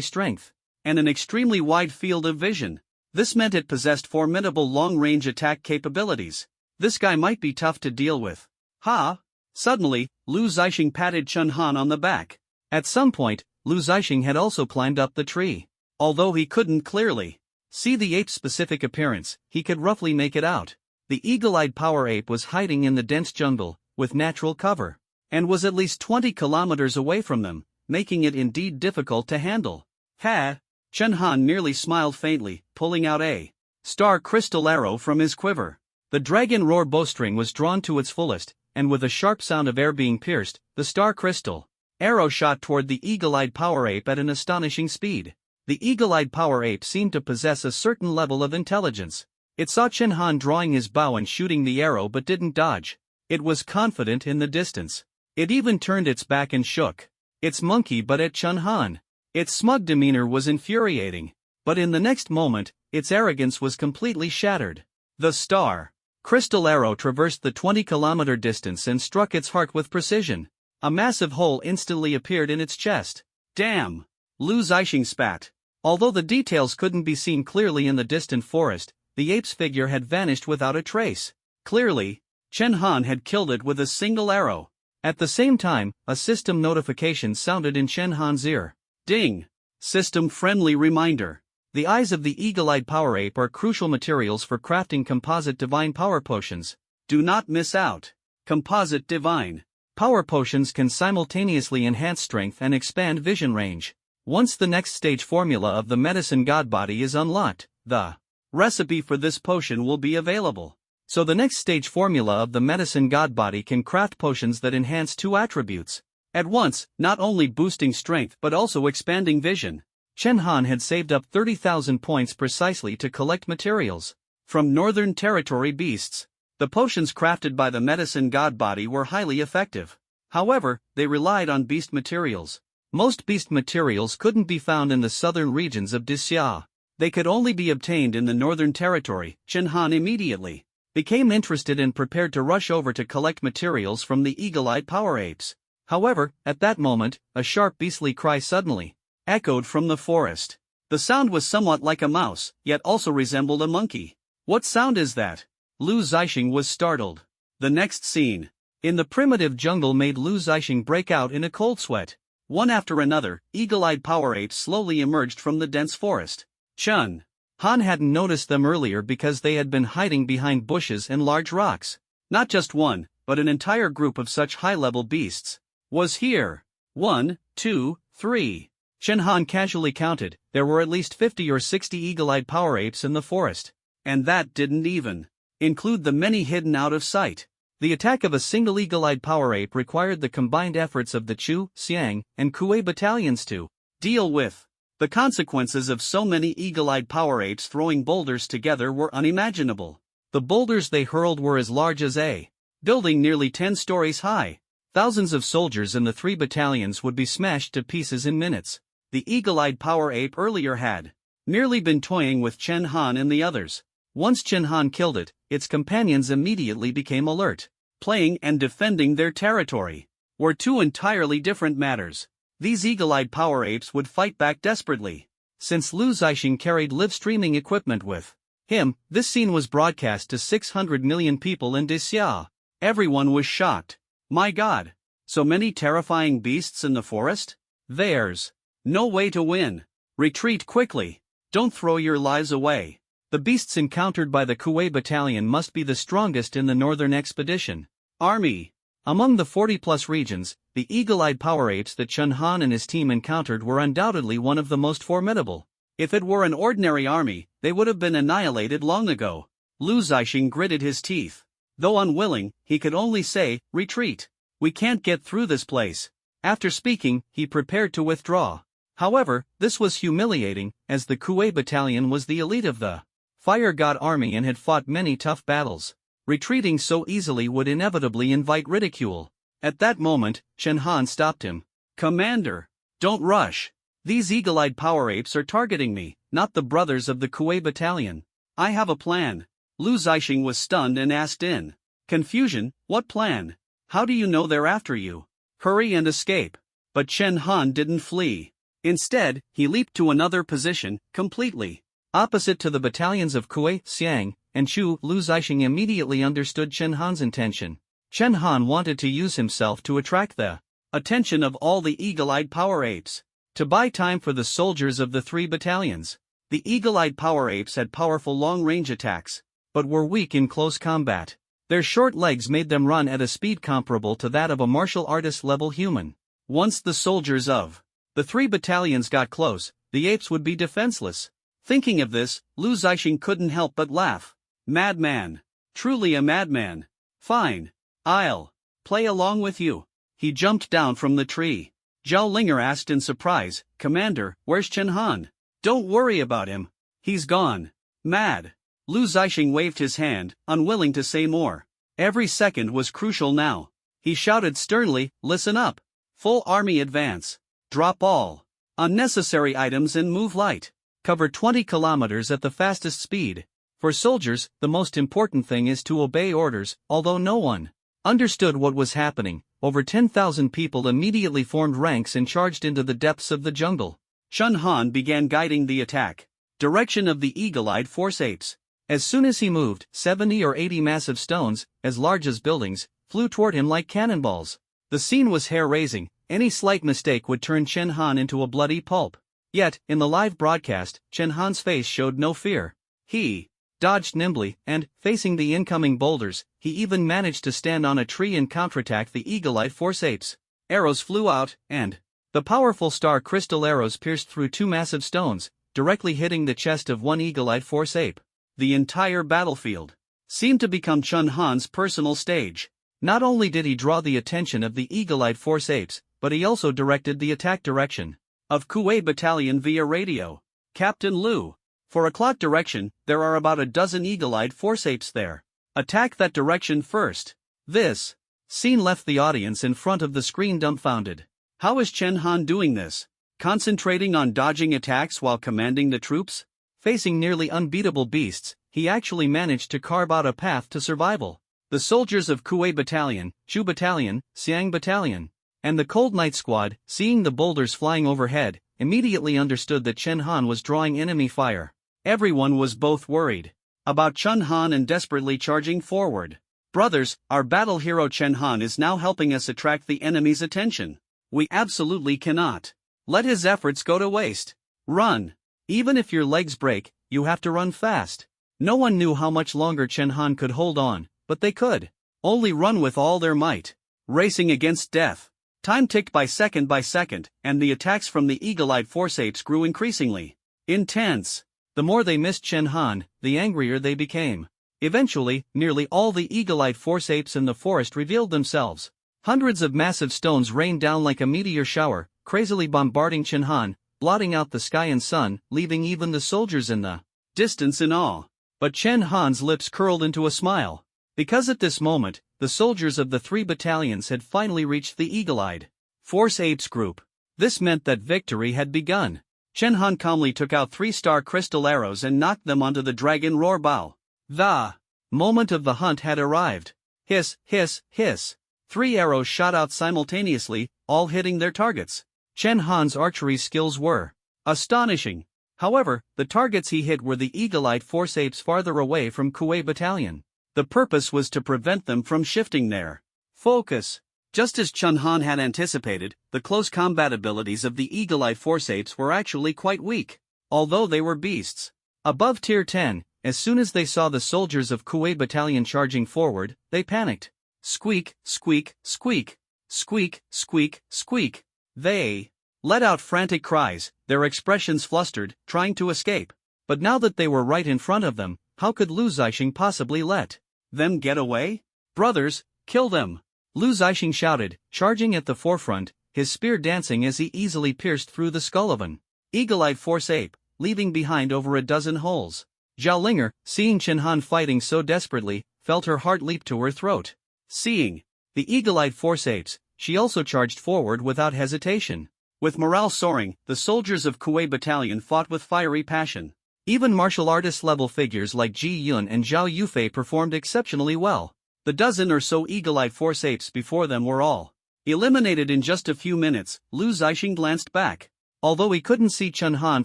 strength and an extremely wide field of vision. This meant it possessed formidable long-range attack capabilities. This guy might be tough to deal with. Ha! Suddenly, Lu Zixing patted Chen Han on the back. At some point, Lu Zixing had also climbed up the tree. Although he couldn't clearly see the ape's specific appearance, he could roughly make it out. The Eagle-Eyed Power Ape was hiding in the dense jungle, with natural cover, and was at least 20 kilometers away from them, making it indeed difficult to handle. Ha! Chen Han nearly smiled faintly, pulling out a star crystal arrow from his quiver. The dragon roar bowstring was drawn to its fullest, and with a sharp sound of air being pierced, the star crystal arrow shot toward the eagle-eyed power ape at an astonishing speed. The eagle-eyed power ape seemed to possess a certain level of intelligence. It saw Chen Han drawing his bow and shooting the arrow but didn't dodge. It was confident in the distance. It even turned its back and shook its monkey butt at Chen Han. Its smug demeanor was infuriating, but in the next moment, its arrogance was completely shattered. The star crystal arrow traversed the 20-kilometer distance and struck its heart with precision. A massive hole instantly appeared in its chest. Damn! Lu Zixing spat. Although the details couldn't be seen clearly in the distant forest, the ape's figure had vanished without a trace. Clearly, Chen Han had killed it with a single arrow. At the same time, a system notification sounded in Chen Han's ear. Ding! System-friendly reminder. The eyes of the eagle-eyed power ape are crucial materials for crafting composite divine power potions. Do not miss out. Composite divine power potions can simultaneously enhance strength and expand vision range. Once the next stage formula of the medicine god body is unlocked, the recipe for this potion will be available. So the next stage formula of the medicine god body can craft potions that enhance two attributes at once, not only boosting strength but also expanding vision. Chen Han had saved up 30,000 points precisely to collect materials from Northern Territory beasts. The potions crafted by the medicine god body were highly effective. However, they relied on beast materials. Most beast materials couldn't be found in the southern regions of Dixia. They could only be obtained in the Northern Territory. Chen Han immediately became interested and prepared to rush over to collect materials from the eagle-eyed power apes. However, at that moment, a sharp beastly cry suddenly echoed from the forest. The sound was somewhat like a mouse, yet also resembled a monkey. What sound is that? Lu Zixing was startled. The next scene in the primitive jungle made Lu Zixing break out in a cold sweat. One after another, eagle-eyed power apes slowly emerged from the dense forest. Chen Han hadn't noticed them earlier because they had been hiding behind bushes and large rocks. Not just one, but an entire group of such high-level beasts was here. 1, 2, 3. Chen Han casually counted. There were at least 50 or 60 eagle-eyed power apes in the forest. And that didn't even include the many hidden out of sight. The attack of a single eagle-eyed power ape required the combined efforts of the Chu, Xiang, and Kuei battalions to deal with. The consequences of so many eagle-eyed power apes throwing boulders together were unimaginable. The boulders they hurled were as large as a building nearly 10 stories high. Thousands of soldiers in the 3 battalions would be smashed to pieces in minutes. The eagle-eyed power ape earlier had merely been toying with Chen Han and the others. Once Chen Han killed it, its companions immediately became alert. Playing and defending their territory were two entirely different matters. These eagle-eyed power apes would fight back desperately. Since Lu Zixing carried live-streaming equipment with him, this scene was broadcast to 600 million people in Dixia. Everyone was shocked. My God! So many terrifying beasts in the forest? There's no way to win. Retreat quickly. Don't throw your lives away. The beasts encountered by the Kuei battalion must be the strongest in the northern expedition army. Among the 40-plus regions, the eagle-eyed power apes that Chen Han and his team encountered were undoubtedly one of the most formidable. If it were an ordinary army, they would have been annihilated long ago. Lu Zixing gritted his teeth. Though unwilling, he could only say, "Retreat. We can't get through this place." After speaking, he prepared to withdraw. However, this was humiliating, as the Kuei battalion was the elite of the Fire God army and had fought many tough battles. Retreating so easily would inevitably invite ridicule. At that moment, Chen Han stopped him. "Commander, don't rush. These eagle-eyed power apes are targeting me, not the brothers of the Kuei battalion. I have a plan." Lu Zixing was stunned and asked in confusion, "What plan? How do you know they're after you? Hurry and escape." But Chen Han didn't flee. Instead, he leaped to another position, completely opposite to the battalions of Kuei, Xiang, and Chu. Lu Zixing immediately understood Chen Han's intention. Chen Han wanted to use himself to attract the attention of all the eagle-eyed power apes, to buy time for the soldiers of the 3 battalions. The eagle-eyed power apes had powerful long-range attacks, but were weak in close combat. Their short legs made them run at a speed comparable to that of a martial artist-level human. Once the soldiers of the 3 battalions got close, the apes would be defenseless. Thinking of this, Lu Zixing couldn't help but laugh. Madman. Truly a madman. Fine. I'll play along with you. He jumped down from the tree. Zhao Linger asked in surprise, Commander, where's Chen Han? Don't worry about him. He's gone. Mad. Lu Zixing waved his hand, unwilling to say more. Every second was crucial now. He shouted sternly, listen up. Full army advance. Drop all unnecessary items and move light. Cover 20 kilometers at the fastest speed. For soldiers, the most important thing is to obey orders, although no one understood what was happening. Over 10,000 people immediately formed ranks and charged into the depths of the jungle. Chen Han began guiding the attack. Direction of the eagle-eyed force apes. As soon as he moved, 70 or 80 massive stones, as large as buildings, flew toward him like cannonballs. The scene was hair-raising. Any slight mistake would turn Chen Han into a bloody pulp. Yet, in the live broadcast, Chen Han's face showed no fear. He dodged nimbly, and, facing the incoming boulders, he even managed to stand on a tree and counterattack the eagle-eyed force apes. Arrows flew out, and the powerful star crystal arrows pierced through 2 massive stones, directly hitting the chest of one eagle-eyed force ape. The entire battlefield seemed to become Chen Han's personal stage. Not only did he draw the attention of the eagle-eyed force apes, but he also directed the attack direction of Kuei Battalion via radio. Captain Lu. For a clock direction, there are about a dozen eagle-eyed force apes there. Attack that direction first. This scene left the audience in front of the screen dumbfounded. How is Chen Han doing this? Concentrating on dodging attacks while commanding the troops? Facing nearly unbeatable beasts, he actually managed to carve out a path to survival. The soldiers of Kuei Battalion, Chu Battalion, Xiang Battalion, and the Cold Night Squad, seeing the boulders flying overhead, immediately understood that Chen Han was drawing enemy fire. Everyone was both worried about Chen Han and desperately charging forward. Brothers, our battle hero Chen Han is now helping us attract the enemy's attention. We absolutely cannot let his efforts go to waste. Run. Even if your legs break, you have to run fast. No one knew how much longer Chen Han could hold on, but they could only run with all their might. Racing against death. Time ticked by second, and the attacks from the eagle-eyed force apes grew increasingly intense. The more they missed Chen Han, the angrier they became. Eventually, nearly all the eagle-eyed force apes in the forest revealed themselves. Hundreds of massive stones rained down like a meteor shower, crazily bombarding Chen Han, blotting out the sky and sun, leaving even the soldiers in the distance in awe. But Chen Han's lips curled into a smile. Because at this moment, the soldiers of the 3 battalions had finally reached the eagle-eyed force apes group. This meant that victory had begun. Chen Han calmly took out 3 star crystal arrows and knocked them onto the dragon roar bow. The moment of the hunt had arrived. Hiss, hiss, hiss. 3 arrows shot out simultaneously, all hitting their targets. Chen Han's archery skills were astonishing. However, the targets he hit were the eagle-eyed force apes farther away from Kuei Battalion. The purpose was to prevent them from shifting their focus. Just as Chen Han had anticipated, the close combat abilities of the eagle-eyed force apes were actually quite weak, although they were beasts. Above Tier 10, as soon as they saw the soldiers of Kuei Battalion charging forward, they panicked. Squeak, squeak, squeak. Squeak, squeak, squeak. They let out frantic cries, their expressions flustered, trying to escape. But now that they were right in front of them, how could Lu Zixing possibly let them get away? Brothers, kill them! Lu Zixing shouted, charging at the forefront, his spear dancing as he easily pierced through the skull of an eagle-eyed force ape, leaving behind over a dozen holes. Zhao Linger, seeing Chen Han fighting so desperately, felt her heart leap to her throat. Seeing the eagle-eyed force apes, she also charged forward without hesitation. With morale soaring, the soldiers of Kuei Battalion fought with fiery passion. Even martial artist-level figures like Ji Yun and Zhao Yufei performed exceptionally well. The dozen or so eagle-eyed force apes before them were all eliminated in just a few minutes. Lu Zixing glanced back. Although he couldn't see Chen Han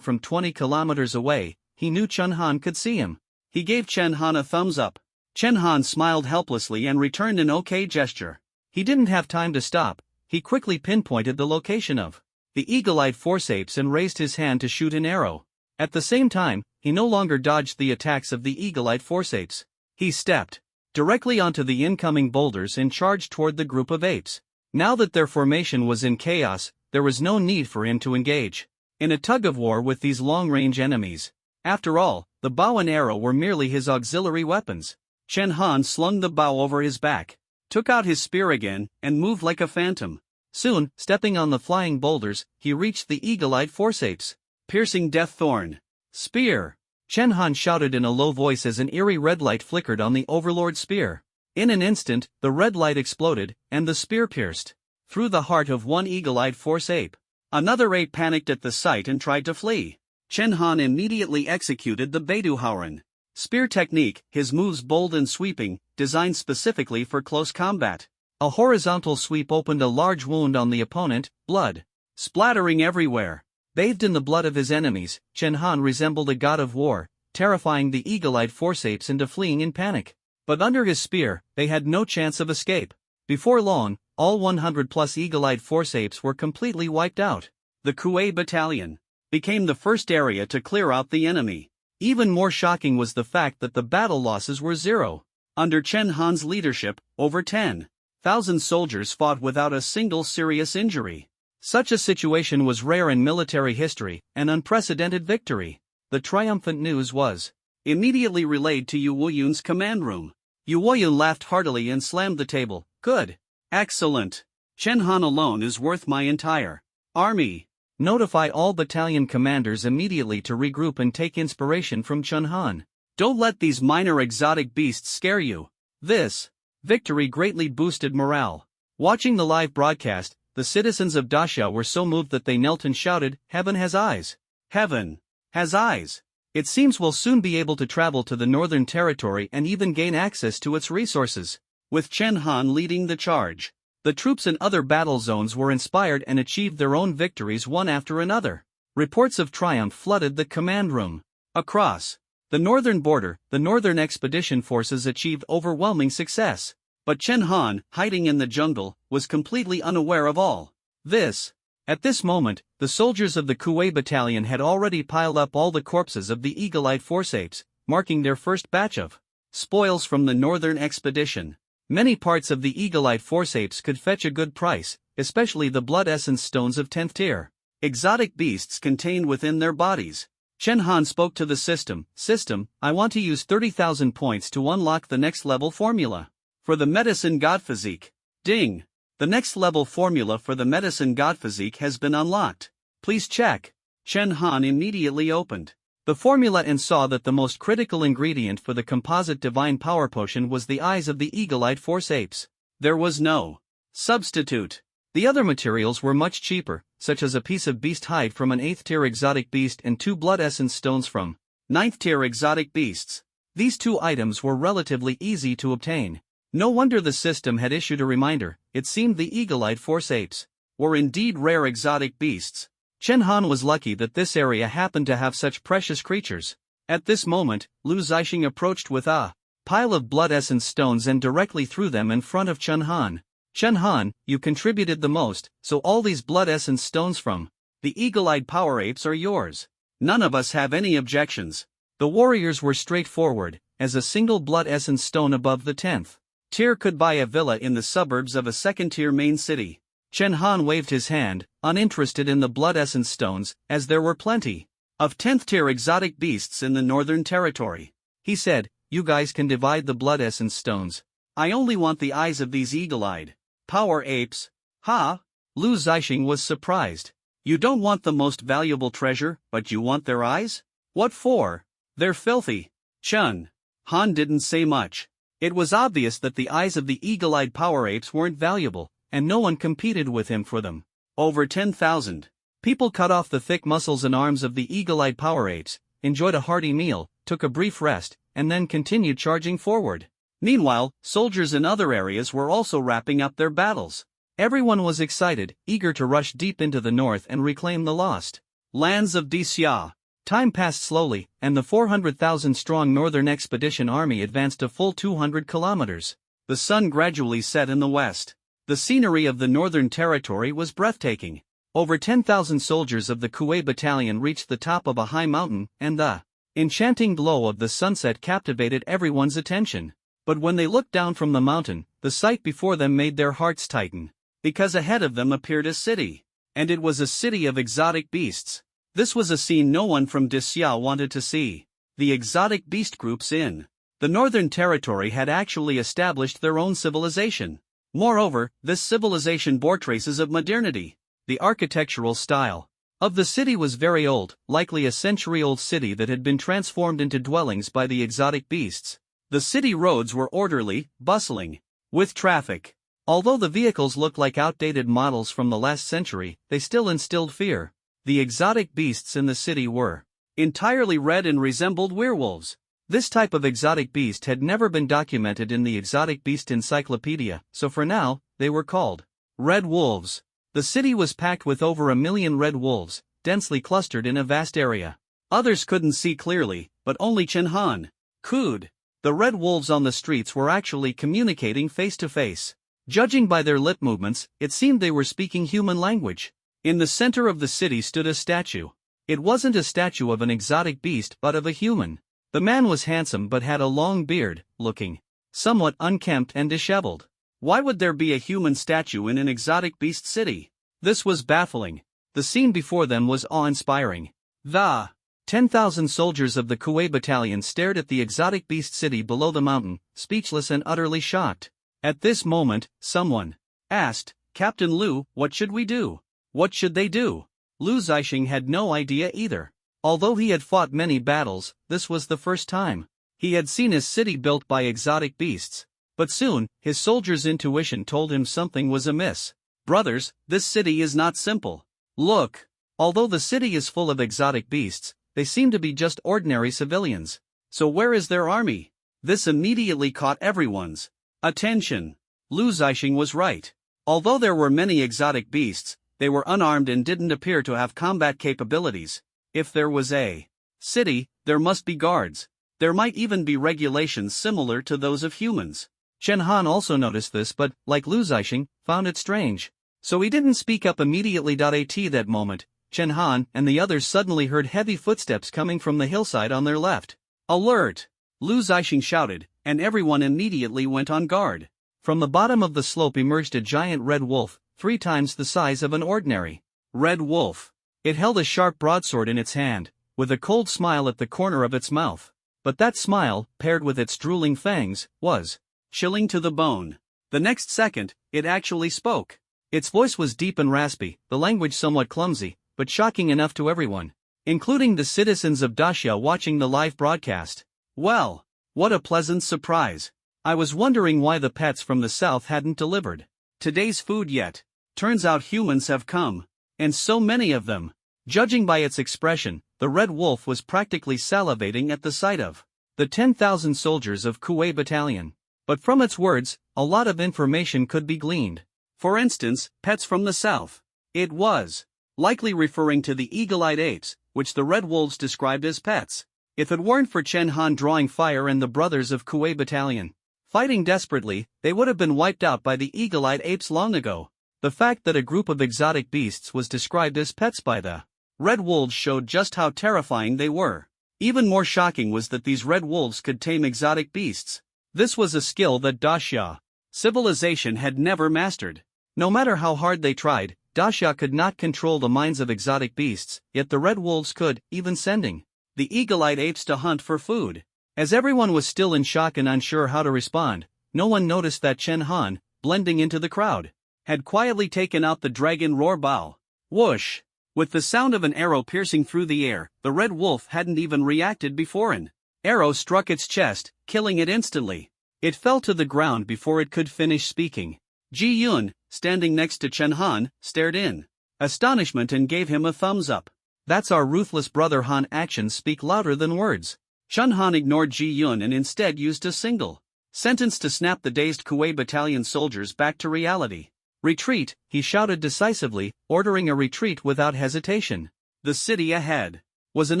from 20 kilometers away, he knew Chen Han could see him. He gave Chen Han a thumbs up. Chen Han smiled helplessly and returned an okay gesture. He didn't have time to stop. He quickly pinpointed the location of the eagle-eyed force apes and raised his hand to shoot an arrow. At the same time, he no longer dodged the attacks of the eagle-eyed force apes. He stepped directly onto the incoming boulders and charged toward the group of apes. Now that their formation was in chaos, there was no need for him to engage in a tug-of-war with these long-range enemies. After all, the bow and arrow were merely his auxiliary weapons. Chen Han slung the bow over his back, took out his spear again, and moved like a phantom. Soon, stepping on the flying boulders, he reached the eagle-eyed forceps. Piercing death thorn. Spear! Chen Han shouted in a low voice as an eerie red light flickered on the overlord's spear. In an instant, the red light exploded, and the spear pierced through the heart of one eagle-eyed force ape. Another ape panicked at the sight and tried to flee. Chen Han immediately executed the Beidouhauren spear technique, his moves bold and sweeping, designed specifically for close combat. A horizontal sweep opened a large wound on the opponent, blood splattering everywhere. Bathed in the blood of his enemies, Chen Han resembled a god of war, terrifying the eagle-eyed forceps into fleeing in panic. But under his spear, they had no chance of escape. Before long, all 100-plus eagle-eyed forceps were completely wiped out. The Kuei Battalion became the first area to clear out the enemy. Even more shocking was the fact that the battle losses were zero. Under Chen Han's leadership, over 10,000 soldiers fought without a single serious injury. Such a situation was rare in military history, an unprecedented victory. The triumphant news was immediately relayed to Yu Wuyun's command room. Yu Wuyun laughed heartily and slammed the table. Good. Excellent. Chen Han alone is worth my entire army. Notify all battalion commanders immediately to regroup and take inspiration from Chen Han. Don't let these minor exotic beasts scare you. This victory greatly boosted morale. Watching the live broadcast, the citizens of Dasha were so moved that they knelt and shouted, "Heaven has eyes! Heaven has eyes!" It seems we'll soon be able to travel to the Northern Territory and even gain access to its resources. With Chen Han leading the charge, the troops in other battle zones were inspired and achieved their own victories one after another. Reports of triumph flooded the command room. Across the northern border, the Northern Expedition Forces achieved overwhelming success. But Chen Han, hiding in the jungle, was completely unaware of all this. At this moment, the soldiers of the Kuei Battalion had already piled up all the corpses of the eagle-eyed forceps, marking their first batch of spoils from the Northern Expedition. Many parts of the eagle-eyed forceps could fetch a good price, especially the blood essence stones of 10th tier exotic beasts contained within their bodies. Chen Han spoke to the system. System, I want to use 30,000 points to unlock the next level formula for the Medicine God Physique. Ding! The next level formula for the Medicine God Physique has been unlocked. Please check. Chen Han immediately opened the formula and saw that the most critical ingredient for the composite divine power potion was the eyes of the eagle-eyed forceps. There was no substitute. The other materials were much cheaper, such as a piece of beast hide from an 8th tier exotic beast and 2 blood essence stones from 9th tier exotic beasts. These 2 items were relatively easy to obtain. No wonder the system had issued a reminder. It seemed the eagle-eyed forceps were indeed rare exotic beasts. Chen Han was lucky that this area happened to have such precious creatures. At this moment, Lu Zixing approached with a pile of blood essence stones and directly threw them in front of Chen Han. Chen Han, you contributed the most, so all these blood essence stones from the eagle-eyed power apes are yours. None of us have any objections. The warriors were straightforward, as a single blood essence stone above the 10th tier could buy a villa in the suburbs of a 2nd tier main city. Chen Han waved his hand, uninterested in the blood essence stones, as there were plenty of 10th tier exotic beasts in the Northern Territory. He said, you guys can divide the blood essence stones. I only want the eyes of these eagle-eyed power apes. Ha! Lu Zixing was surprised. You don't want the most valuable treasure, but you want their eyes? What for? They're filthy. Chen Han didn't say much. It was obvious that the eyes of the eagle-eyed power apes weren't valuable, and no one competed with him for them. Over 10,000 people cut off the thick muscles and arms of the eagle-eyed power apes, enjoyed a hearty meal, took a brief rest, and then continued charging forward. Meanwhile, soldiers in other areas were also wrapping up their battles. Everyone was excited, eager to rush deep into the north and reclaim the lost lands of Dixia. Time passed slowly, and the 400,000-strong Northern Expedition Army advanced a full 200 kilometers. The sun gradually set in the west. The scenery of the Northern Territory was breathtaking. Over 10,000 soldiers of the Kuei Battalion reached the top of a high mountain, and the enchanting glow of the sunset captivated everyone's attention. But when they looked down from the mountain, the sight before them made their hearts tighten. Because ahead of them appeared a city. And it was a city of exotic beasts. This was a scene no one from Disya wanted to see. The exotic beast groups in the Northern Territory had actually established their own civilization. Moreover, this civilization bore traces of modernity. The architectural style of the city was very old, likely a century-old city that had been transformed into dwellings by the exotic beasts. The city roads were orderly, bustling with traffic. Although the vehicles looked like outdated models from the last century, they still instilled fear. The exotic beasts in the city were entirely red and resembled werewolves. This type of exotic beast had never been documented in the Exotic Beast Encyclopedia, so for now, they were called red wolves. The city was packed with over 1 million red wolves, densely clustered in a vast area. Others couldn't see clearly, but only Chen Han could. The red wolves on the streets were actually communicating face to face. Judging by their lip movements, it seemed they were speaking human language. In the center of the city stood a statue. It wasn't a statue of an exotic beast but of a human. The man was handsome but had a long beard, looking somewhat unkempt and disheveled. Why would there be a human statue in an exotic beast city? This was baffling. The scene before them was awe-inspiring. The 10,000 soldiers of the Kuwait battalion stared at the exotic beast city below the mountain, speechless and utterly shocked. At this moment, someone asked, "Captain Liu, what should we do?" What should they do? Liu Zixing had no idea either. Although he had fought many battles, this was the first time he had seen his city built by exotic beasts. But soon, his soldier's intuition told him something was amiss. "Brothers, this city is not simple. Look. Although the city is full of exotic beasts, they seem to be just ordinary civilians. So where is their army?" This immediately caught everyone's attention. Liu Zixing was right. Although there were many exotic beasts, they were unarmed and didn't appear to have combat capabilities. If there was a city, there must be guards. There might even be regulations similar to those of humans. Chen Han also noticed this but, like Liu Zixing, found it strange. So he didn't speak up immediately. At that moment, Chen Han and the others suddenly heard heavy footsteps coming from the hillside on their left. "Alert!" Liu Zixing shouted, and everyone immediately went on guard. From the bottom of the slope emerged a giant red wolf, 3 times the size of an ordinary red wolf. It held a sharp broadsword in its hand, with a cold smile at the corner of its mouth. But that smile, paired with its drooling fangs, was chilling to the bone. The next second, it actually spoke. Its voice was deep and raspy, the language somewhat clumsy, but shocking enough to everyone, including the citizens of Daxia watching the live broadcast. "Well, what a pleasant surprise. I was wondering why the pets from the south hadn't delivered today's food yet. Turns out humans have come. And so many of them." Judging by its expression, the red wolf was practically salivating at the sight of the 10,000 soldiers of Kuwait battalion. But from its words, a lot of information could be gleaned. For instance, pets from the south. It was likely referring to the eagle-eyed apes, which the red wolves described as pets. If it weren't for Chen Han drawing fire and the brothers of Kuwait battalion fighting desperately, they would have been wiped out by the eagle-eyed apes long ago. The fact that a group of exotic beasts was described as pets by the red wolves showed just how terrifying they were. Even more shocking was that these red wolves could tame exotic beasts. This was a skill that Daxia civilization had never mastered. No matter how hard they tried, Daxia could not control the minds of exotic beasts, yet the red wolves could, even sending the eagle-eyed apes to hunt for food. As everyone was still in shock and unsure how to respond, no one noticed that Chen Han, blending into the crowd, had quietly taken out the dragon roar bow. Whoosh! With the sound of an arrow piercing through the air, the red wolf hadn't even reacted before an arrow struck its chest, killing it instantly. It fell to the ground before it could finish speaking. Ji Yun, standing next to Chen Han, stared in astonishment and gave him a thumbs up. "That's our ruthless brother Han. Actions speak louder than words." Chen Han ignored Ji Yun and instead used a single sentence to snap the dazed Kuwait battalion soldiers back to reality. "Retreat," he shouted decisively, ordering a retreat without hesitation. The city ahead was an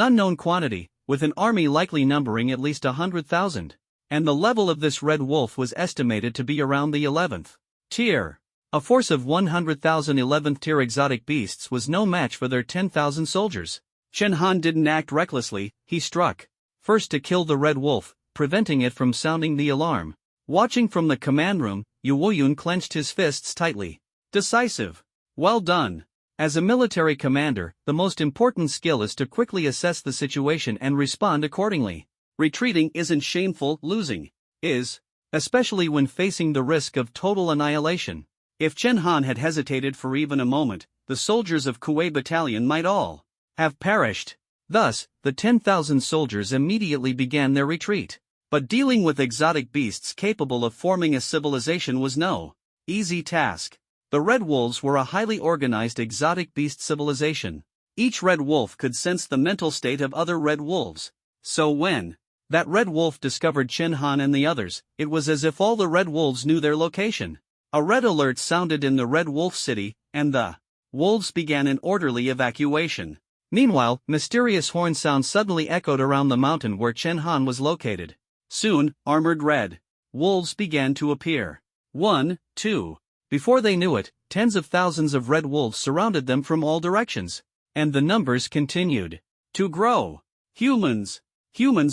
unknown quantity, with an army likely numbering at least 100,000. And the level of this red wolf was estimated to be around the 11th tier. A force of 100,000 11th tier exotic beasts was no match for their 10,000 soldiers. Chen Han didn't act recklessly, he struck first to kill the red wolf, preventing it from sounding the alarm. Watching from the command room, Yu Wuyun clenched his fists tightly. Decisive. Well done. As a military commander, the most important skill is to quickly assess the situation and respond accordingly. Retreating isn't shameful, losing is, especially when facing the risk of total annihilation. If Chen Han had hesitated for even a moment, the soldiers of Kuei Battalion might all have perished. Thus, the 10,000 soldiers immediately began their retreat. But dealing with exotic beasts capable of forming a civilization was no easy task. The Red Wolves were a highly organized exotic beast civilization. Each Red Wolf could sense the mental state of other Red Wolves. So when that Red Wolf discovered Chen Han and the others, it was as if all the Red Wolves knew their location. A red alert sounded in the Red Wolf city, and the wolves began an orderly evacuation. Meanwhile, mysterious horn sounds suddenly echoed around the mountain where Chen Han was located. Soon, armored Red Wolves began to appear. 1, 2. Before they knew it, tens of thousands of Red Wolves surrounded them from all directions. And the numbers continued to grow. Humans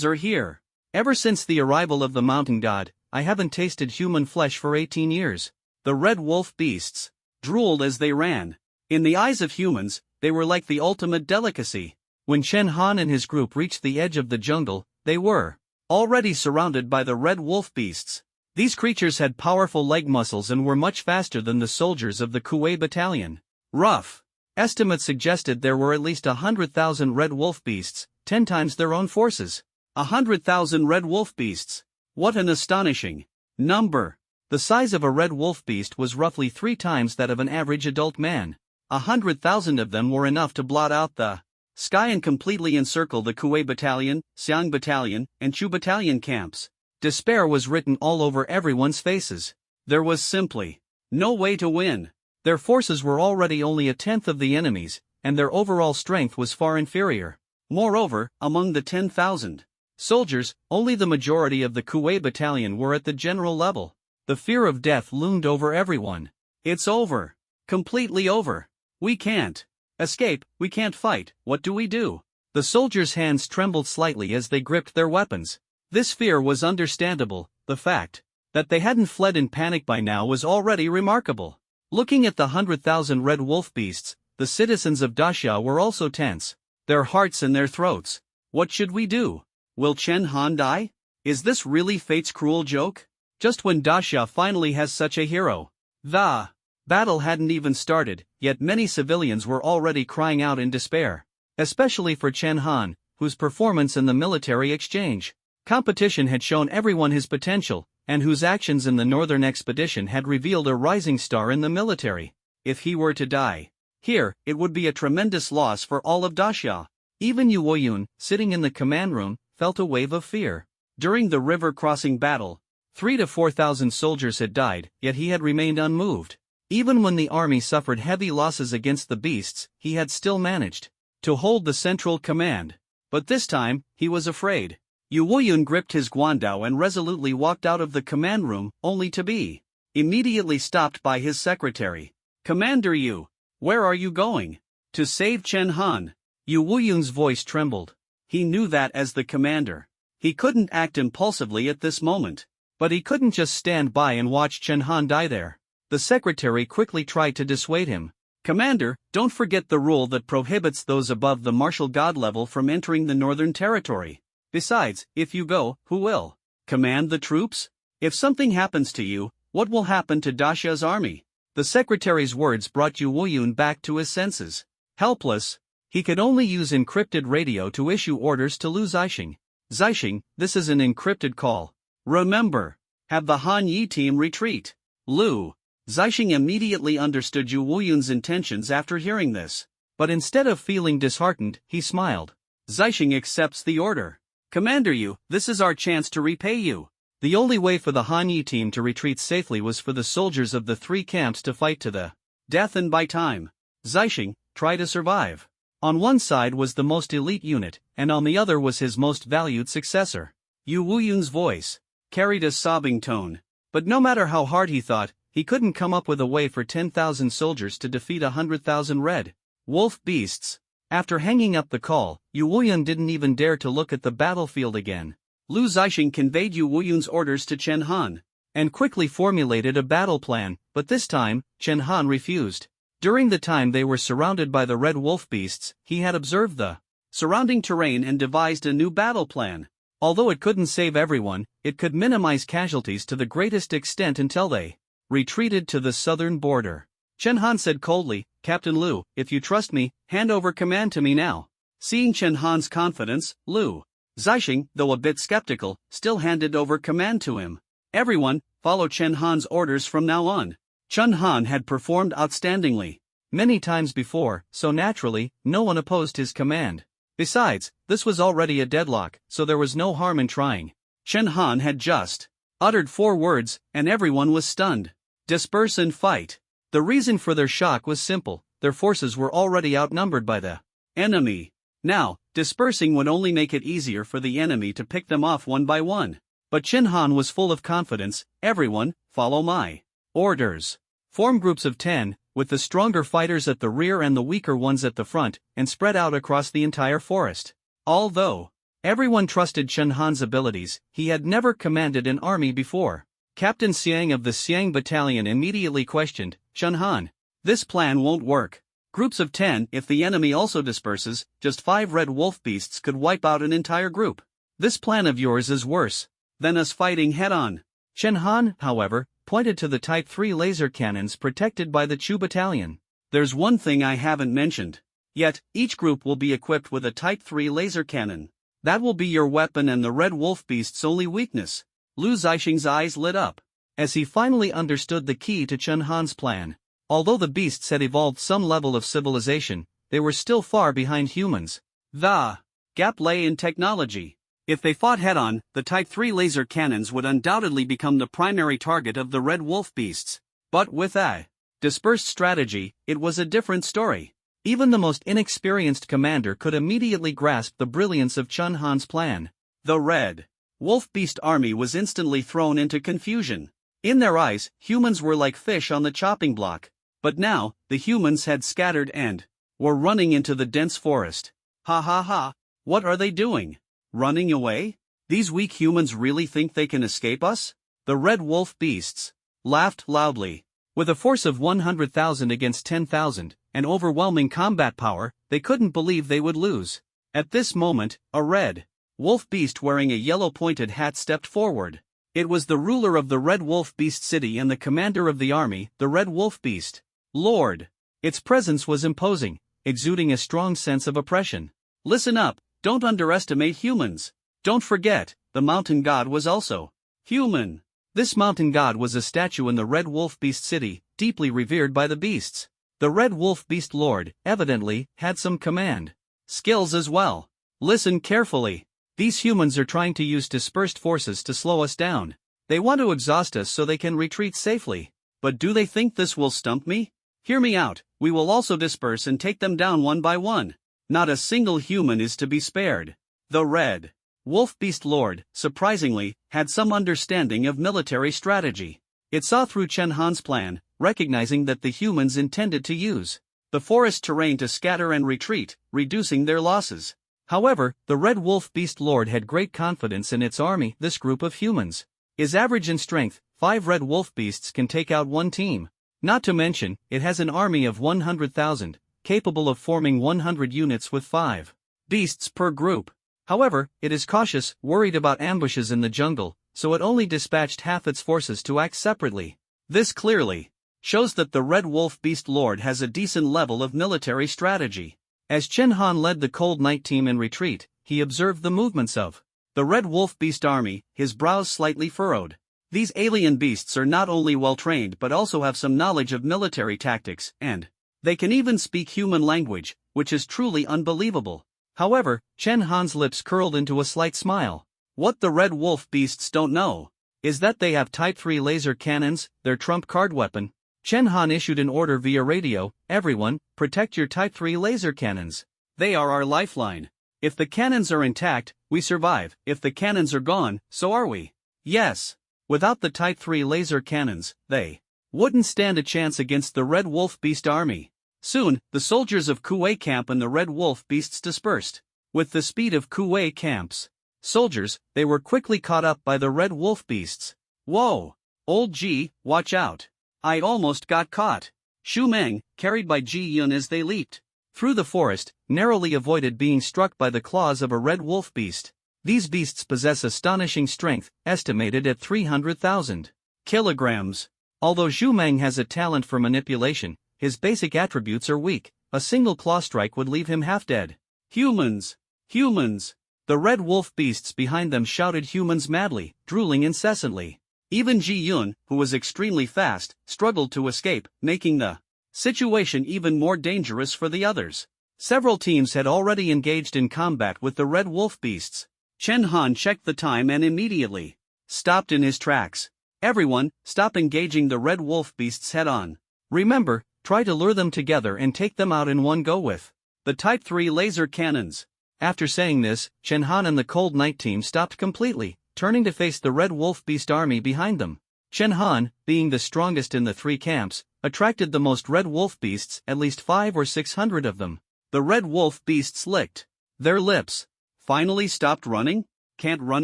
are here. Ever since the arrival of the mountain god, I haven't tasted human flesh for 18 years. The Red Wolf beasts drooled as they ran. In the eyes of humans, they were like the ultimate delicacy. When Chen Han and his group reached the edge of the jungle, they were already surrounded by the Red Wolf beasts. These creatures had powerful leg muscles and were much faster than the soldiers of the Kuei Battalion. Rough estimates suggested there were at least 100,000 Red Wolf beasts, 10 times their own forces. 100,000 Red Wolf beasts. What an astonishing number! The size of a Red Wolf beast was roughly 3 times that of an average adult man. 100,000 of them were enough to blot out the sky and completely encircle the Kuei Battalion, Xiang Battalion, and Chu Battalion camps. Despair was written all over everyone's faces. There was simply no way to win. Their forces were already only a tenth of the enemy's, and their overall strength was far inferior. Moreover, among the 10,000 soldiers, only the majority of the Kuei Battalion were at the general level. The fear of death loomed over everyone. It's over. Completely over. We can't escape, we can't fight, what do we do? The soldiers' hands trembled slightly as they gripped their weapons. This fear was understandable. The fact that they hadn't fled in panic by now was already remarkable. Looking at the 100,000 Red Wolf beasts, the citizens of Daxia were also tense, their hearts in their throats. What should we do? Will Chen Han die? Is this really fate's cruel joke? Just when Daxia finally has such a hero. The battle hadn't even started, yet many civilians were already crying out in despair. Especially for Chen Han, whose performance in the military exchange competition had shown everyone his potential, and whose actions in the northern expedition had revealed a rising star in the military. If he were to die here, it would be a tremendous loss for all of Daxia. Even Yu Wuyun, sitting in the command room, felt a wave of fear. During the river crossing battle, 3,000 to 4,000 soldiers had died, yet he had remained unmoved. Even when the army suffered heavy losses against the beasts, he had still managed to hold the central command. But this time, he was afraid. Yu Wuyun gripped his guandao and resolutely walked out of the command room, only to be immediately stopped by his secretary. "Commander Yu, where are you going?" "To save Chen Han." Yu Wuyun's voice trembled. He knew that as the commander, he couldn't act impulsively at this moment. But he couldn't just stand by and watch Chen Han die there. The secretary quickly tried to dissuade him. "Commander, don't forget the rule that prohibits those above the martial god level from entering the northern territory. Besides, if you go, who will command the troops? If something happens to you, what will happen to Daxia's army?" The secretary's words brought Yu Wuyun back to his senses. Helpless, he could only use encrypted radio to issue orders to Lu Zixing. "Zixing, this is an encrypted call. Remember, have the Han Yi team retreat." Lu Zixing immediately understood Yu Wuyun's intentions after hearing this. But instead of feeling disheartened, he smiled. "Zixing accepts the order. Commander Yu, this is our chance to repay you." The only way for the Han Yi team to retreat safely was for the soldiers of the 3 camps to fight to the death and buy time. Zixing, try to survive. On one side was the most elite unit, and on the other was his most valued successor. Yu Wuyun's voice carried a sobbing tone. But no matter how hard he thought, he couldn't come up with a way for 10,000 soldiers to defeat 100,000 Red Wolf beasts. After hanging up the call, Yu Wuyun didn't even dare to look at the battlefield again. Lu Zixing conveyed Yu Wuyun's orders to Chen Han, and quickly formulated a battle plan, but this time, Chen Han refused. During the time they were surrounded by the red wolf beasts, he had observed the surrounding terrain and devised a new battle plan. Although it couldn't save everyone, it could minimize casualties to the greatest extent until they retreated to the southern border. Chen Han said coldly, "Captain Liu, if you trust me, hand over command to me now." Seeing Chen Han's confidence, Liu Zixing, though a bit skeptical, still handed over command to him. "Everyone, follow Chen Han's orders from now on." Chen Han had performed outstandingly many times before, so naturally, no one opposed his command. Besides, this was already a deadlock, so there was no harm in trying. Chen Han had just uttered 4 words, and everyone was stunned. Disperse and fight. The reason for their shock was simple: their forces were already outnumbered by the enemy. Now, dispersing would only make it easier for the enemy to pick them off one by one. But Chen Han was full of confidence. "Everyone, follow my orders. Form groups of 10, with the stronger fighters at the rear and the weaker ones at the front, and spread out across the entire forest." Although everyone trusted Chen Han's abilities, he had never commanded an army before. Captain Xiang of the Xiang Battalion immediately questioned, "Chen Han, this plan won't work. Groups of 10, if the enemy also disperses, just 5 red wolf beasts could wipe out an entire group. This plan of yours is worse than us fighting head-on." Chen Han, however, pointed to the Type 3 laser cannons protected by the Chu Battalion. "There's one thing I haven't mentioned yet: each group will be equipped with a Type 3 laser cannon. That will be your weapon and the red wolf beast's only weakness." Liu Zixing's eyes lit up as he finally understood the key to Chen Han's plan. Although the beasts had evolved some level of civilization, they were still far behind humans. The gap lay in technology. If they fought head-on, the Type 3 laser cannons would undoubtedly become the primary target of the red wolf beasts. But with a dispersed strategy, it was a different story. Even the most inexperienced commander could immediately grasp the brilliance of Chen Han's plan. The red wolf beast army was instantly thrown into confusion. In their eyes, humans were like fish on the chopping block. But now, the humans had scattered and were running into the dense forest. "Ha ha ha, what are they doing? Running away? These weak humans really think they can escape us?" The red wolf beasts laughed loudly. With a force of 100,000 against 10,000, and overwhelming combat power, they couldn't believe they would lose. At this moment, a red wolf beast wearing a yellow pointed hat stepped forward. It was the ruler of the Red Wolf Beast City and the commander of the army, the Red Wolf Beast Lord. Its presence was imposing, exuding a strong sense of oppression. "Listen up, don't underestimate humans. Don't forget, the mountain god was also human." This mountain god was a statue in the Red Wolf Beast City, deeply revered by the beasts. The Red Wolf Beast Lord, evidently, had some command skills as well. "Listen carefully. These humans are trying to use dispersed forces to slow us down. They want to exhaust us so they can retreat safely. But do they think this will stump me? Hear me out, we will also disperse and take them down one by one. Not a single human is to be spared." The Red Wolf Beast Lord, surprisingly, had some understanding of military strategy. It saw through Chen Han's plan, recognizing that the humans intended to use the forest terrain to scatter and retreat, reducing their losses. However, the Red Wolf Beast Lord had great confidence in its army. This group of humans is average in strength. 5 red wolf beasts can take out one team. Not to mention, it has an army of 100,000, capable of forming 100 units with 5 beasts per group. However, it is cautious, worried about ambushes in the jungle, so it only dispatched half its forces to act separately. This clearly shows that the Red Wolf Beast Lord has a decent level of military strategy. As Chen Han led the Cold Night team in retreat, he observed the movements of the Red Wolf Beast army, his brows slightly furrowed. These alien beasts are not only well-trained but also have some knowledge of military tactics, and they can even speak human language, which is truly unbelievable. However, Chen Han's lips curled into a slight smile. What the Red Wolf Beasts don't know is that they have Type 3 laser cannons, their trump card weapon. Chen Han issued an order via radio: "Everyone, protect your Type 3 laser cannons. They are our lifeline. If the cannons are intact, we survive. If the cannons are gone, so are we." Yes. Without the Type 3 laser cannons, they wouldn't stand a chance against the Red Wolf Beast army. Soon, the soldiers of Kuwei camp and the Red Wolf Beasts dispersed. With the speed of Kuwei camp's soldiers, they were quickly caught up by the Red Wolf Beasts. "Whoa! Old Ji, watch out. I almost got caught. Xu Meng, carried by Ji Yun as they leaped through the forest, narrowly avoided being struck by the claws of a red wolf beast. These beasts possess astonishing strength, estimated at 300,000 kilograms. Although Xu Meng has a talent for manipulation, his basic attributes are weak. A single claw strike would leave him half dead. Humans! Humans! The red wolf beasts behind them shouted humans madly, drooling incessantly. Even Ji Yun, who was extremely fast, struggled to escape, making the situation even more dangerous for the others. Several teams had already engaged in combat with the red wolf beasts. Chen Han checked the time and immediately stopped in his tracks. Everyone, stop engaging the red wolf beasts head-on. Remember, try to lure them together and take them out in one go with the Type 3 laser cannons. After saying this, Chen Han and the Cold Night team stopped completely, turning to face the red wolf beast army behind them. Chen Han, being the strongest in the three camps, attracted the most red wolf beasts, at least 500 or 600 of them. The red wolf beasts licked their lips. Finally stopped running? Can't run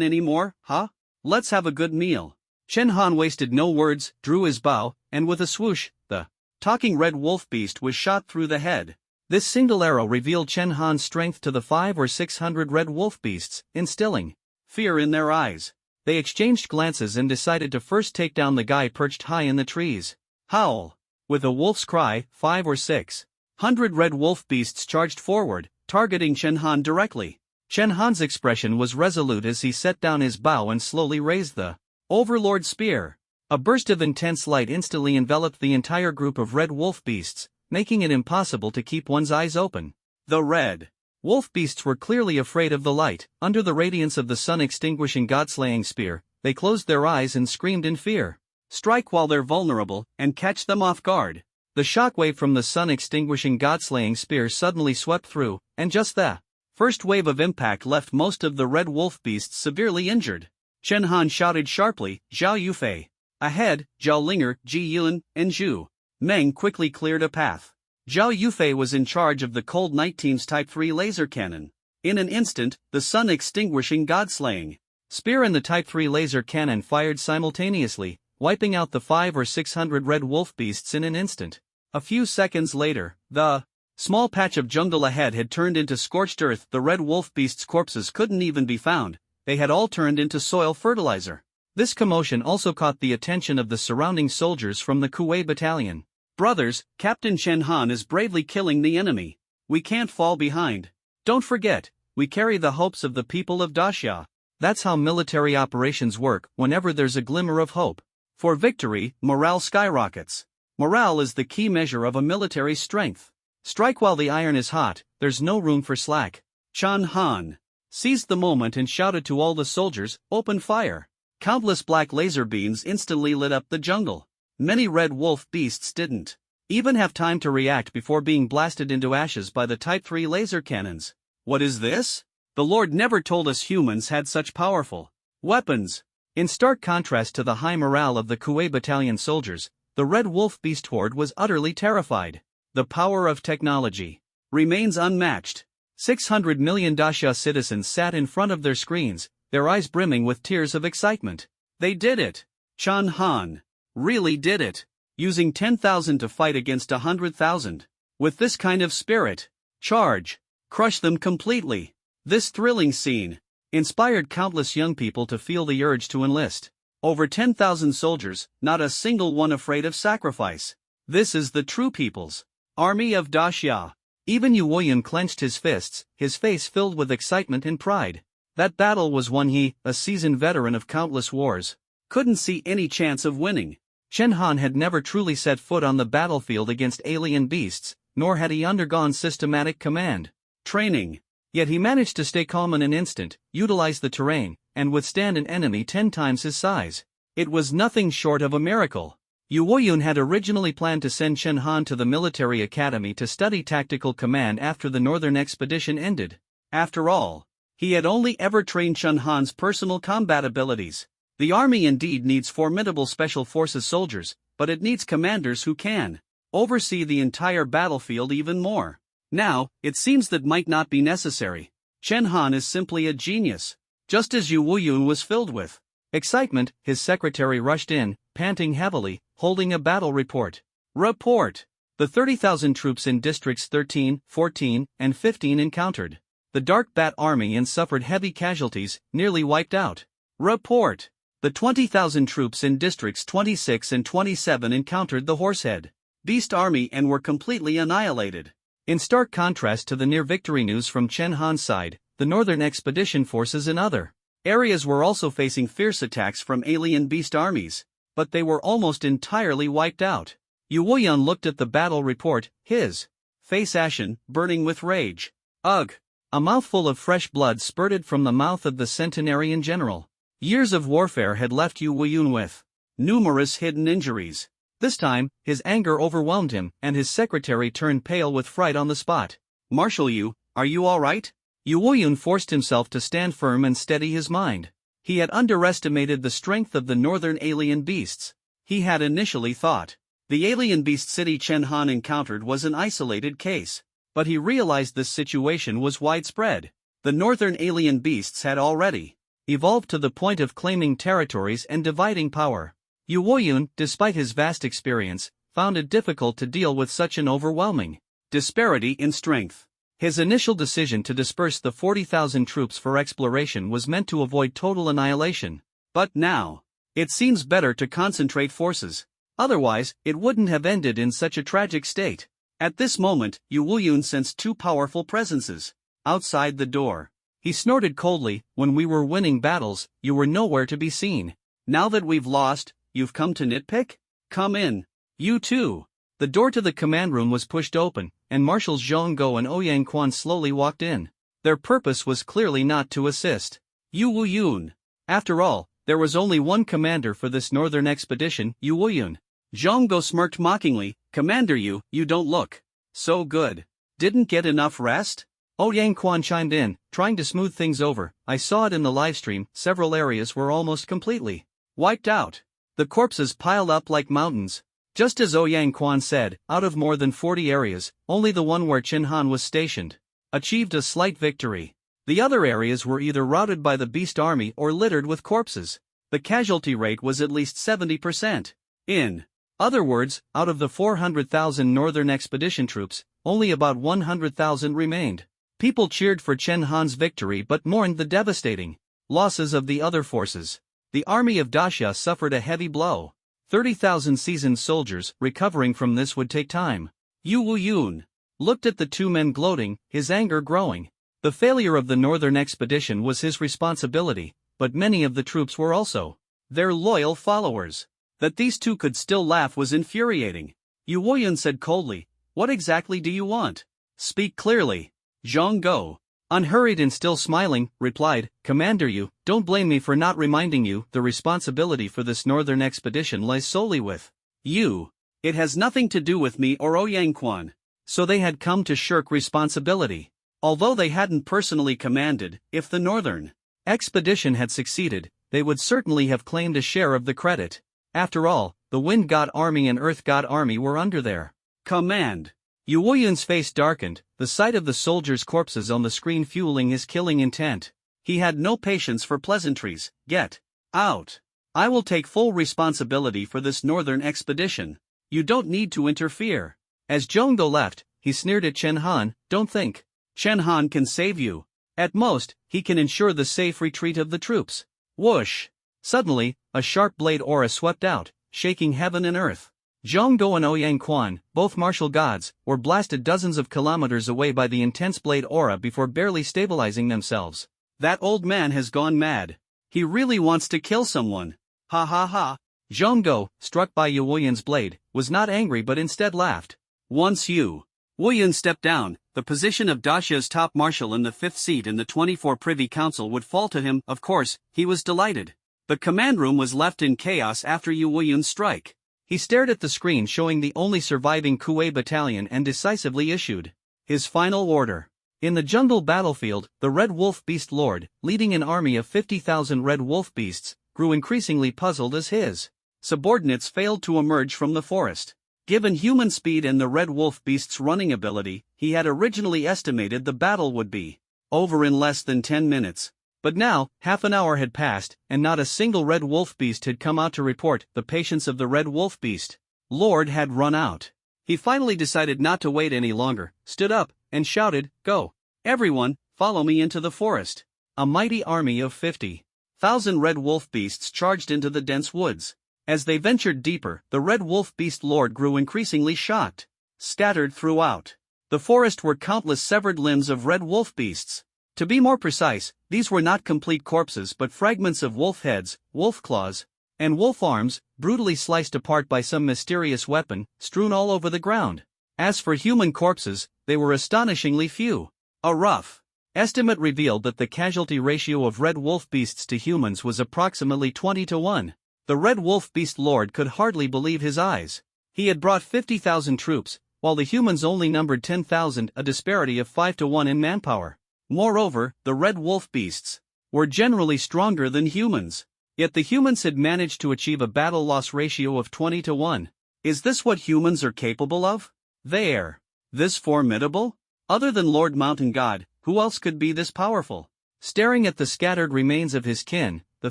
anymore, huh? Let's have a good meal. Chen Han wasted no words, drew his bow, and with a swoosh, the talking red wolf beast was shot through the head. This single arrow revealed Chen Han's strength to the 500 or 600 red wolf beasts, instilling fear in their eyes. They exchanged glances and decided to first take down the guy perched high in the trees. Howl! With a wolf's cry, 500 or 600 red wolf beasts charged forward, targeting Chen Han directly. Chen Han's expression was resolute as he set down his bow and slowly raised the Overlord Spear. A burst of intense light instantly enveloped the entire group of red wolf beasts, making it impossible to keep one's eyes open. The red wolf beasts were clearly afraid of the light. Under the radiance of the sun-extinguishing god-slaying spear, they closed their eyes and screamed in fear. Strike while they're vulnerable, and catch them off guard. The shockwave from the sun-extinguishing god-slaying spear suddenly swept through, and just the first wave of impact left most of the red wolf beasts severely injured. Chen Han shouted sharply, Zhao Yufei. Ahead, Zhao Linger, Ji Yun, and Zhu Meng quickly cleared a path. Zhao Yufei was in charge of the Cold Night team's Type 3 laser cannon. In an instant, the sun-extinguishing god-slaying spear and the Type 3 laser cannon fired simultaneously, wiping out the 500 or 600 red wolf beasts in an instant. A few seconds later, the small patch of jungle ahead had turned into scorched earth. The red wolf beasts' corpses couldn't even be found. They had all turned into soil fertilizer. This commotion also caught the attention of the surrounding soldiers from the Kuwei battalion. Brothers, Captain Chen Han is bravely killing the enemy. We can't fall behind. Don't forget, we carry the hopes of the people of Daxia. That's how military operations work. Whenever there's a glimmer of hope for victory, morale skyrockets. Morale is the key measure of a military's strength. Strike while the iron is hot, there's no room for slack. Chen Han seized the moment and shouted to all the soldiers, open fire. Countless black laser beams instantly lit up the jungle. Many red wolf beasts didn't even have time to react before being blasted into ashes by the Type 3 laser cannons. What is this? The Lord never told us humans had such powerful weapons. In stark contrast to the high morale of the Kuwei battalion soldiers, the red wolf beast horde was utterly terrified. The power of technology remains unmatched. 600 million Daxia citizens sat in front of their screens, their eyes brimming with tears of excitement. They did it. Chen Han really did it. Using 10,000 to fight against 100,000. With this kind of spirit, charge, crush them completely. This thrilling scene inspired countless young people to feel the urge to enlist. Over 10,000 soldiers, not a single one afraid of sacrifice. This is the true people's army of Daxia. Even Yu Woyun clenched his fists, his face filled with excitement and pride. That battle was one he, a seasoned veteran of countless wars, couldn't see any chance of winning. Chen Han had never truly set foot on the battlefield against alien beasts, nor had he undergone systematic command training. Yet he managed to stay calm in an instant, utilize the terrain, and withstand an enemy 10 times his size. It was nothing short of a miracle. Yu Woyun had originally planned to send Chen Han to the military academy to study tactical command after the northern expedition ended. After all, he had only ever trained Chen Han's personal combat abilities. The army indeed needs formidable special forces soldiers, but it needs commanders who can oversee the entire battlefield even more. Now, it seems that might not be necessary. Chen Han is simply a genius. Just as Yu Woyun was filled with excitement, his secretary rushed in, panting heavily, holding a battle report. Report! The 30,000 troops in Districts 13, 14, and 15 encountered the Dark Bat Army and suffered heavy casualties, nearly wiped out. Report! The 20,000 troops in Districts 26 and 27 encountered the Horsehead Beast Army and were completely annihilated. In stark contrast to the near-victory news from Chen Han's side, the Northern Expedition forces in other areas were also facing fierce attacks from alien beast armies, but they were almost entirely wiped out. Yu Wuyan looked at the battle report, his face ashen, burning with rage. Ugh! A mouthful of fresh blood spurted from the mouth of the centenarian general. Years of warfare had left Yu Wuyan with numerous hidden injuries. This time, his anger overwhelmed him, and his secretary turned pale with fright on the spot. Marshal Yu, are you all right? Yu Wuyan forced himself to stand firm and steady his mind. He had underestimated the strength of the northern alien beasts. He had initially thought the alien beast city Chen Han encountered was an isolated case, but he realized this situation was widespread. The northern alien beasts had already evolved to the point of claiming territories and dividing power. Yu Wuyan, despite his vast experience, found it difficult to deal with such an overwhelming disparity in strength. His initial decision to disperse the 40,000 troops for exploration was meant to avoid total annihilation, but now it seems better to concentrate forces. Otherwise, it wouldn't have ended in such a tragic state. At this moment, Yu Wuyan sensed two powerful presences outside the door. He snorted coldly, "When we were winning battles, you were nowhere to be seen. Now that we've lost, you've come to nitpick? Come in. You too." The door to the command room was pushed open, and Marshals Zhang Go and Ouyang Quan slowly walked in. Their purpose was clearly not to assist Yu Wuyan. After all, there was only one commander for this northern expedition, Yu Wuyan. Zhang Go smirked mockingly, "Commander Yu, you don't look so good. Didn't get enough rest?" Ouyang Quan chimed in, trying to smooth things over. "I saw it in the livestream, several areas were almost completely wiped out. The corpses piled up like mountains." Just as Ouyang Quan said, out of more than 40 areas, only the one where Chen Han was stationed achieved a slight victory. The other areas were either routed by the beast army or littered with corpses. The casualty rate was at least 70%. In other words, out of the 400,000 Northern Expedition troops, only about 100,000 remained. People cheered for Chen Han's victory but mourned the devastating losses of the other forces. The army of Daxia suffered a heavy blow. 30,000 seasoned soldiers recovering from this would take time. Yu Wuyan looked at the two men gloating, his anger growing. The failure of the Northern Expedition was his responsibility, but many of the troops were also their loyal followers. That these two could still laugh was infuriating. Yu Wuyan said coldly, "What exactly do you want? Speak clearly." Zhang Go, unhurried and still smiling, replied, "Commander Yu, don't blame me for not reminding you, the responsibility for this northern expedition lies solely with you. It has nothing to do with me or Ouyang Quan." So they had come to shirk responsibility. Although they hadn't personally commanded, if the northern expedition had succeeded, they would certainly have claimed a share of the credit. After all, the Wind God Army and Earth God Army were under their command. Yu Wuyan's face darkened, the sight of the soldiers' corpses on the screen fueling his killing intent. He had no patience for pleasantries. "Get out. I will take full responsibility for this northern expedition. You don't need to interfere." As Zhang Go left, he sneered at Chen Han, "Don't think Chen Han can save you. At most, he can ensure the safe retreat of the troops." Whoosh! Suddenly, a sharp blade aura swept out, shaking heaven and earth. Zhang Go and Ouyang Quan, both martial gods, were blasted dozens of kilometers away by the intense blade aura before barely stabilizing themselves. "That old man has gone mad. He really wants to kill someone. Ha ha ha." Zhang Go, struck by Yu Wuyan's blade, was not angry but instead laughed. Once Yu Wuyan stepped down, the position of Daxia's top marshal in the 5th seat in the 24 Privy Council would fall to him. Of course, he was delighted. The command room was left in chaos after Yu Wuyan's strike. He stared at the screen showing the only surviving Kuei battalion and decisively issued his final order. In the jungle battlefield, the Red Wolf Beast Lord, leading an army of 50,000 Red Wolf Beasts, grew increasingly puzzled as his subordinates failed to emerge from the forest. Given human speed and the Red Wolf Beast's running ability, he had originally estimated the battle would be over in less than 10 minutes. But now, half an hour had passed, and not a single red wolf beast had come out to report. The patience of the red wolf beast lord had run out. He finally decided not to wait any longer, stood up, and shouted, "Go! Everyone, follow me into the forest." A mighty army of 50,000 red wolf beasts charged into the dense woods. As they ventured deeper, the red wolf beast lord grew increasingly shocked. Scattered throughout the forest were countless severed limbs of red wolf beasts. To be more precise, these were not complete corpses but fragments of wolf heads, wolf claws, and wolf arms, brutally sliced apart by some mysterious weapon, strewn all over the ground. As for human corpses, they were astonishingly few. A rough estimate revealed that the casualty ratio of red wolf beasts to humans was approximately 20 to 1. The red wolf beast lord could hardly believe his eyes. He had brought 50,000 troops, while the humans only numbered 10,000, a disparity of 5 to 1 in manpower. Moreover, the red wolf beasts were generally stronger than humans. Yet the humans had managed to achieve a battle loss ratio of 20 to 1. Is this what humans are capable of? They are this formidable? Other than Lord Mountain God, who else could be this powerful? Staring at the scattered remains of his kin, the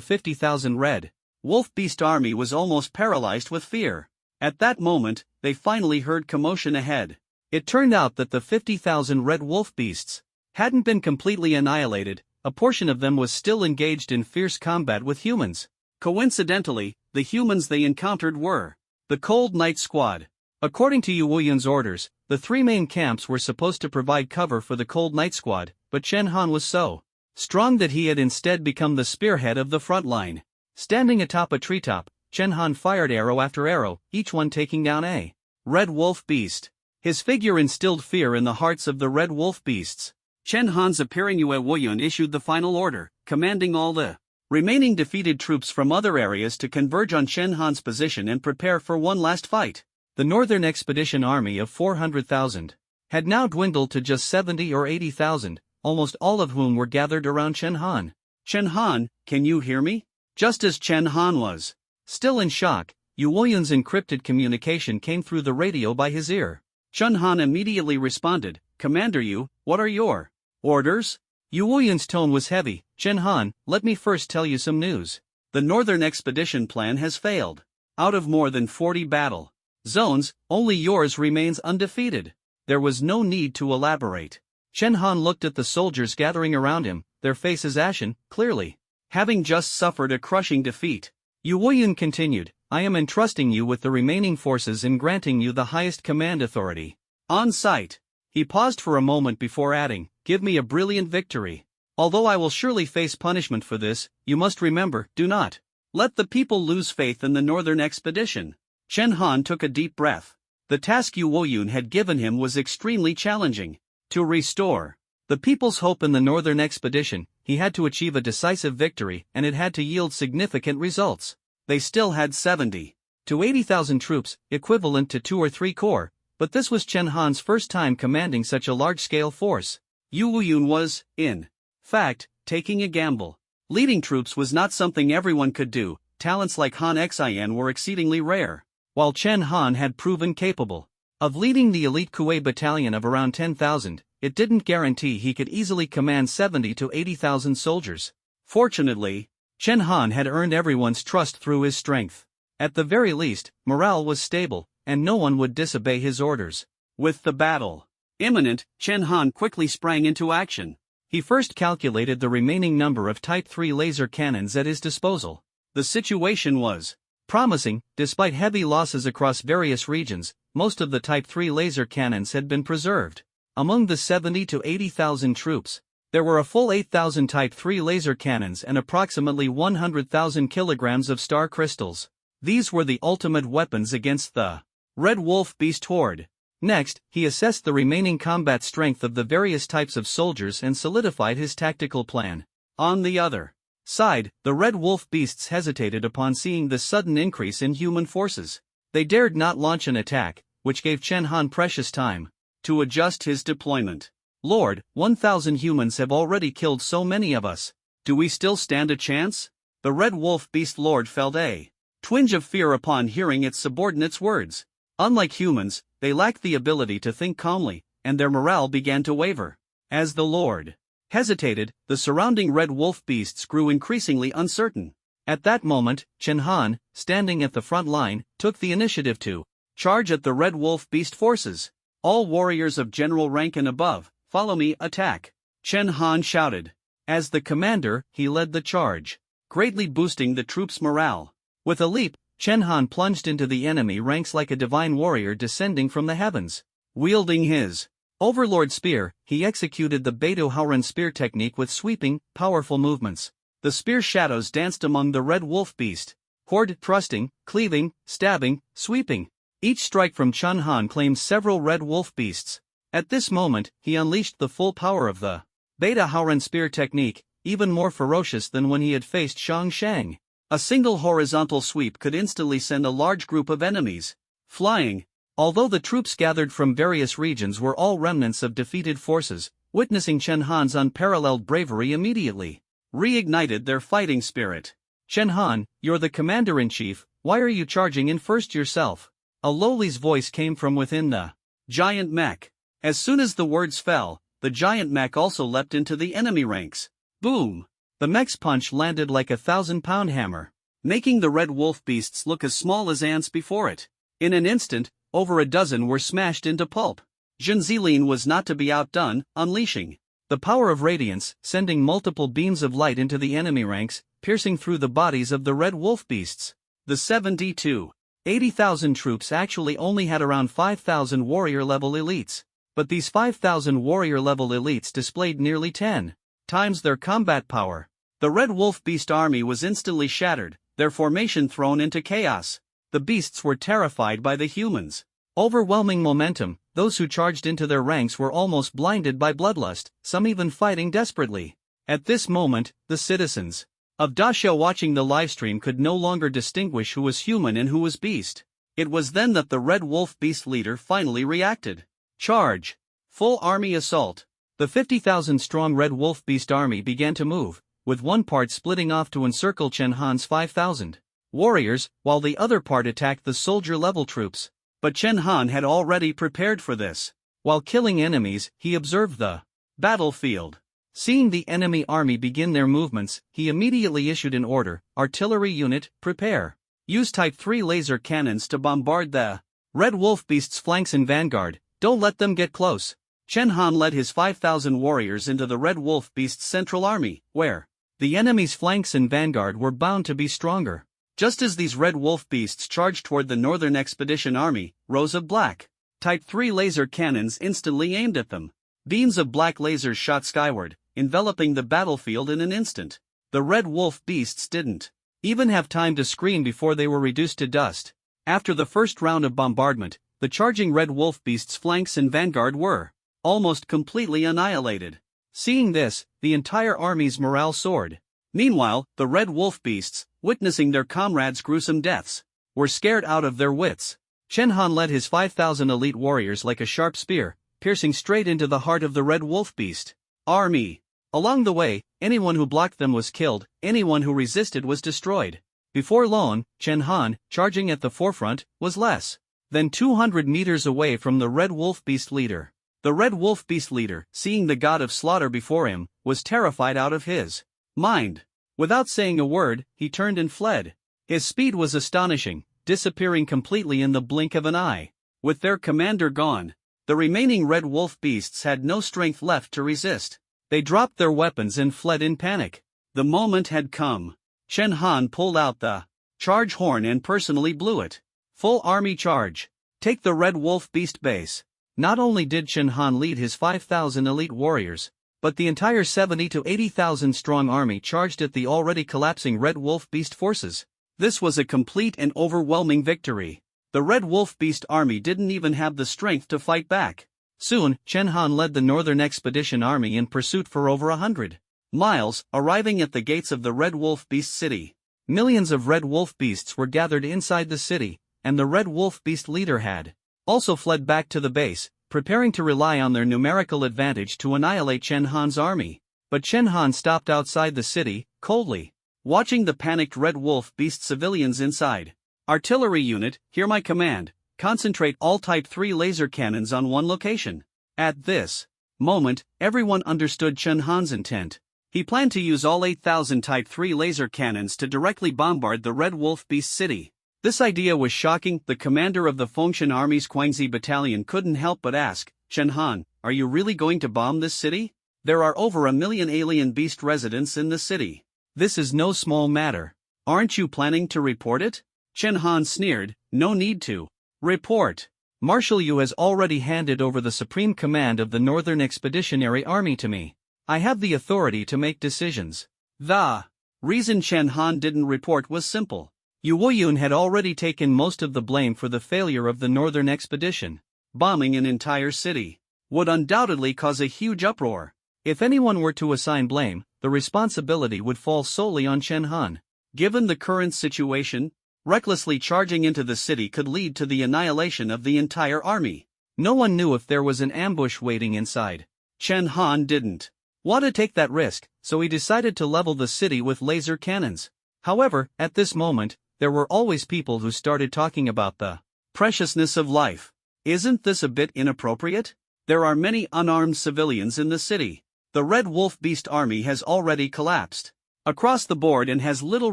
50,000 red wolf beast army was almost paralyzed with fear. At that moment, they finally heard commotion ahead. It turned out that the 50,000 red wolf beasts hadn't been completely annihilated. A portion of them was still engaged in fierce combat with humans. Coincidentally, the humans they encountered were the Cold Night Squad. According to Yu Wuyun's orders, the three main camps were supposed to provide cover for the Cold Night Squad, but Chen Han was so strong that he had instead become the spearhead of the front line. Standing atop a treetop, Chen Han fired arrow after arrow, each one taking down a red wolf beast. His figure instilled fear in the hearts of the red wolf beasts. Chen Han's appearing Yu Wuyun issued the final order, commanding all the remaining defeated troops from other areas to converge on Chen Han's position and prepare for one last fight. The Northern Expedition army of 400,000 had now dwindled to just 70 or 80,000, almost all of whom were gathered around Chen Han. "Chen Han, can you hear me?" Just as Chen Han was still in shock, Yu Wuyun's encrypted communication came through the radio by his ear. Chen Han immediately responded, "Commander Yu, what are your orders?" Yu Wuyun's tone was heavy. "Chen Han, let me first tell you some news. The Northern Expedition plan has failed. Out of more than 40 battle zones, only yours remains undefeated." There was no need to elaborate. Chen Han looked at the soldiers gathering around him, their faces ashen, clearly having just suffered a crushing defeat. Yu Wuyun continued, "I am entrusting you with the remaining forces and granting you the highest command authority on site." He paused for a moment before adding, "Give me a brilliant victory. Although I will surely face punishment for this, you must remember, do not let the people lose faith in the Northern Expedition." Chen Han took a deep breath. The task Yu Wuyun had given him was extremely challenging. To restore the people's hope in the Northern Expedition, he had to achieve a decisive victory, and it had to yield significant results. They still had 70 to 80,000 troops, equivalent to 2 or 3 corps, but this was Chen Han's first time commanding such a large-scale force. Yu Wuyun was, in fact, taking a gamble. Leading troops was not something everyone could do. Talents like Han Xian were exceedingly rare, while Chen Han had proven capable of leading the elite Kuei battalion of around 10,000. It didn't guarantee he could easily command 70 to 80,000 soldiers. Fortunately, Chen Han had earned everyone's trust through his strength. At the very least, morale was stable, and no one would disobey his orders. With the battle imminent, Chen Han quickly sprang into action. He first calculated the remaining number of Type 3 laser cannons at his disposal. The situation was promising. Despite heavy losses across various regions, most of the Type 3 laser cannons had been preserved. Among the 70 to 80,000 troops, there were a full 8,000 Type 3 laser cannons and approximately 100,000 kilograms of star crystals. These were the ultimate weapons against the Red Wolf Beast Horde. Next, he assessed the remaining combat strength of the various types of soldiers and solidified his tactical plan. On the other side, the Red Wolf Beasts hesitated upon seeing the sudden increase in human forces. They dared not launch an attack, which gave Chen Han precious time to adjust his deployment. "Lord, 1,000 humans have already killed so many of us. Do we still stand a chance?" The Red Wolf Beast Lord felt a twinge of fear upon hearing its subordinates' words. Unlike humans, they lacked the ability to think calmly, and their morale began to waver. As the Lord hesitated, the surrounding red wolf beasts grew increasingly uncertain. At that moment, Chen Han, standing at the front line, took the initiative to charge at the red wolf beast forces. All warriors of general rank and above, follow me, attack! Chen Han shouted. As the commander, he led the charge, greatly boosting the troops' morale. With a leap, Chen Han plunged into the enemy ranks like a divine warrior descending from the heavens. Wielding his Overlord Spear, he executed the Beidou Haoren spear technique with sweeping, powerful movements. The spear shadows danced among the red wolf beast, horde thrusting, cleaving, stabbing, sweeping. Each strike from Chen Han claimed several red wolf beasts. At this moment, he unleashed the full power of the Beidou Haoren spear technique, even more ferocious than when he had faced Shang Shang. A single horizontal sweep could instantly send a large group of enemies flying. Although the troops gathered from various regions were all remnants of defeated forces, witnessing Chen Han's unparalleled bravery immediately reignited their fighting spirit. Chen Han, you're the commander-in-chief, why are you charging in first yourself? A lowly's voice came from within the giant mech. As soon as the words fell, the giant mech also leapt into the enemy ranks. Boom! The mech's punch landed like a 1,000-pound hammer, making the red wolf beasts look as small as ants before it. In an instant, over a dozen were smashed into pulp. Zhen Zilin was not to be outdone, unleashing the power of radiance, sending multiple beams of light into the enemy ranks, piercing through the bodies of the red wolf beasts. The 80,000 troops actually only had around 5,000 warrior-level elites, but these 5,000 warrior-level elites displayed nearly 10 times their combat power. The red wolf beast army was instantly shattered, their formation thrown into chaos. The beasts were terrified by the humans' overwhelming momentum. Those who charged into their ranks were almost blinded by bloodlust, some even fighting desperately. At this moment, the citizens of Dashou watching the livestream could no longer distinguish who was human and who was beast. It was then that the red wolf beast leader finally reacted. Charge! Full army assault! The 50,000-strong red wolf beast army began to move, with one part splitting off to encircle Chen Han's 5,000 warriors, while the other part attacked the soldier-level troops. But Chen Han had already prepared for this. While killing enemies, he observed the battlefield. Seeing the enemy army begin their movements, he immediately issued an order: artillery unit, prepare. Use Type 3 laser cannons to bombard the red wolf beast's flanks and vanguard. Don't let them get close. Chen Han led his 5,000 warriors into the red wolf beast's central army, where the enemy's flanks and vanguard were bound to be stronger. Just as these red wolf beasts charged toward the Northern Expedition Army, rows of black Type 3 laser cannons instantly aimed at them. Beams of black lasers shot skyward, enveloping the battlefield in an instant. The red wolf beasts didn't even have time to scream before they were reduced to dust. After the first round of bombardment, the charging red wolf beasts' flanks and vanguard were almost completely annihilated. Seeing this, the entire army's morale soared. Meanwhile, the red wolf beasts, witnessing their comrades' gruesome deaths, were scared out of their wits. Chen Han led his 5,000 elite warriors like a sharp spear, piercing straight into the heart of the red wolf beast army. Along the way, anyone who blocked them was killed, anyone who resisted was destroyed. Before long, Chen Han, charging at the forefront, was less than 200 meters away from the red wolf beast leader. The red wolf beast leader, seeing the god of slaughter before him, was terrified out of his mind. Without saying a word, he turned and fled. His speed was astonishing, disappearing completely in the blink of an eye. With their commander gone, the remaining red wolf beasts had no strength left to resist. They dropped their weapons and fled in panic. The moment had come. Chen Han pulled out the charge horn and personally blew it. Full army charge. Take the red wolf beast base. Not only did Chen Han lead his 5,000 elite warriors, but the entire 70 to 80,000 strong army charged at the already collapsing red wolf beast forces. This was a complete and overwhelming victory. The red wolf beast army didn't even have the strength to fight back. Soon, Chen Han led the Northern Expedition Army in pursuit for over 100 miles, arriving at the gates of the red wolf beast city. Millions of red wolf beasts were gathered inside the city, and the red wolf beast leader had also fled back to the base, preparing to rely on their numerical advantage to annihilate Chen Han's army. But Chen Han stopped outside the city, coldly watching the panicked red wolf beast civilians inside. Artillery unit, hear my command. Concentrate all Type 3 laser cannons on one location. At this moment, everyone understood Chen Han's intent. He planned to use all 8,000 Type 3 laser cannons to directly bombard the Red Wolf Beast City. This idea was shocking. The commander of the Fengshan Army's Quinzi Battalion couldn't help but ask, Chen Han, are you really going to bomb this city? There are over 1 million alien beast residents in the city. This is no small matter. Aren't you planning to report it? Chen Han sneered, no need to. Report. Marshal Yu has already handed over the supreme command of the Northern Expeditionary Army to me. I have the authority to make decisions. The reason Chen Han didn't report was simple. Yu Wuyun had already taken most of the blame for the failure of the Northern Expedition. Bombing an entire city would undoubtedly cause a huge uproar. If anyone were to assign blame, the responsibility would fall solely on Chen Han. Given the current situation, recklessly charging into the city could lead to the annihilation of the entire army. No one knew if there was an ambush waiting inside. Chen Han didn't want to take that risk, so he decided to level the city with laser cannons. However, at this moment, there were always people who started talking about the preciousness of life. Isn't this a bit inappropriate? There are many unarmed civilians in the city. The Red Wolf Beast Army has already collapsed across the board and has little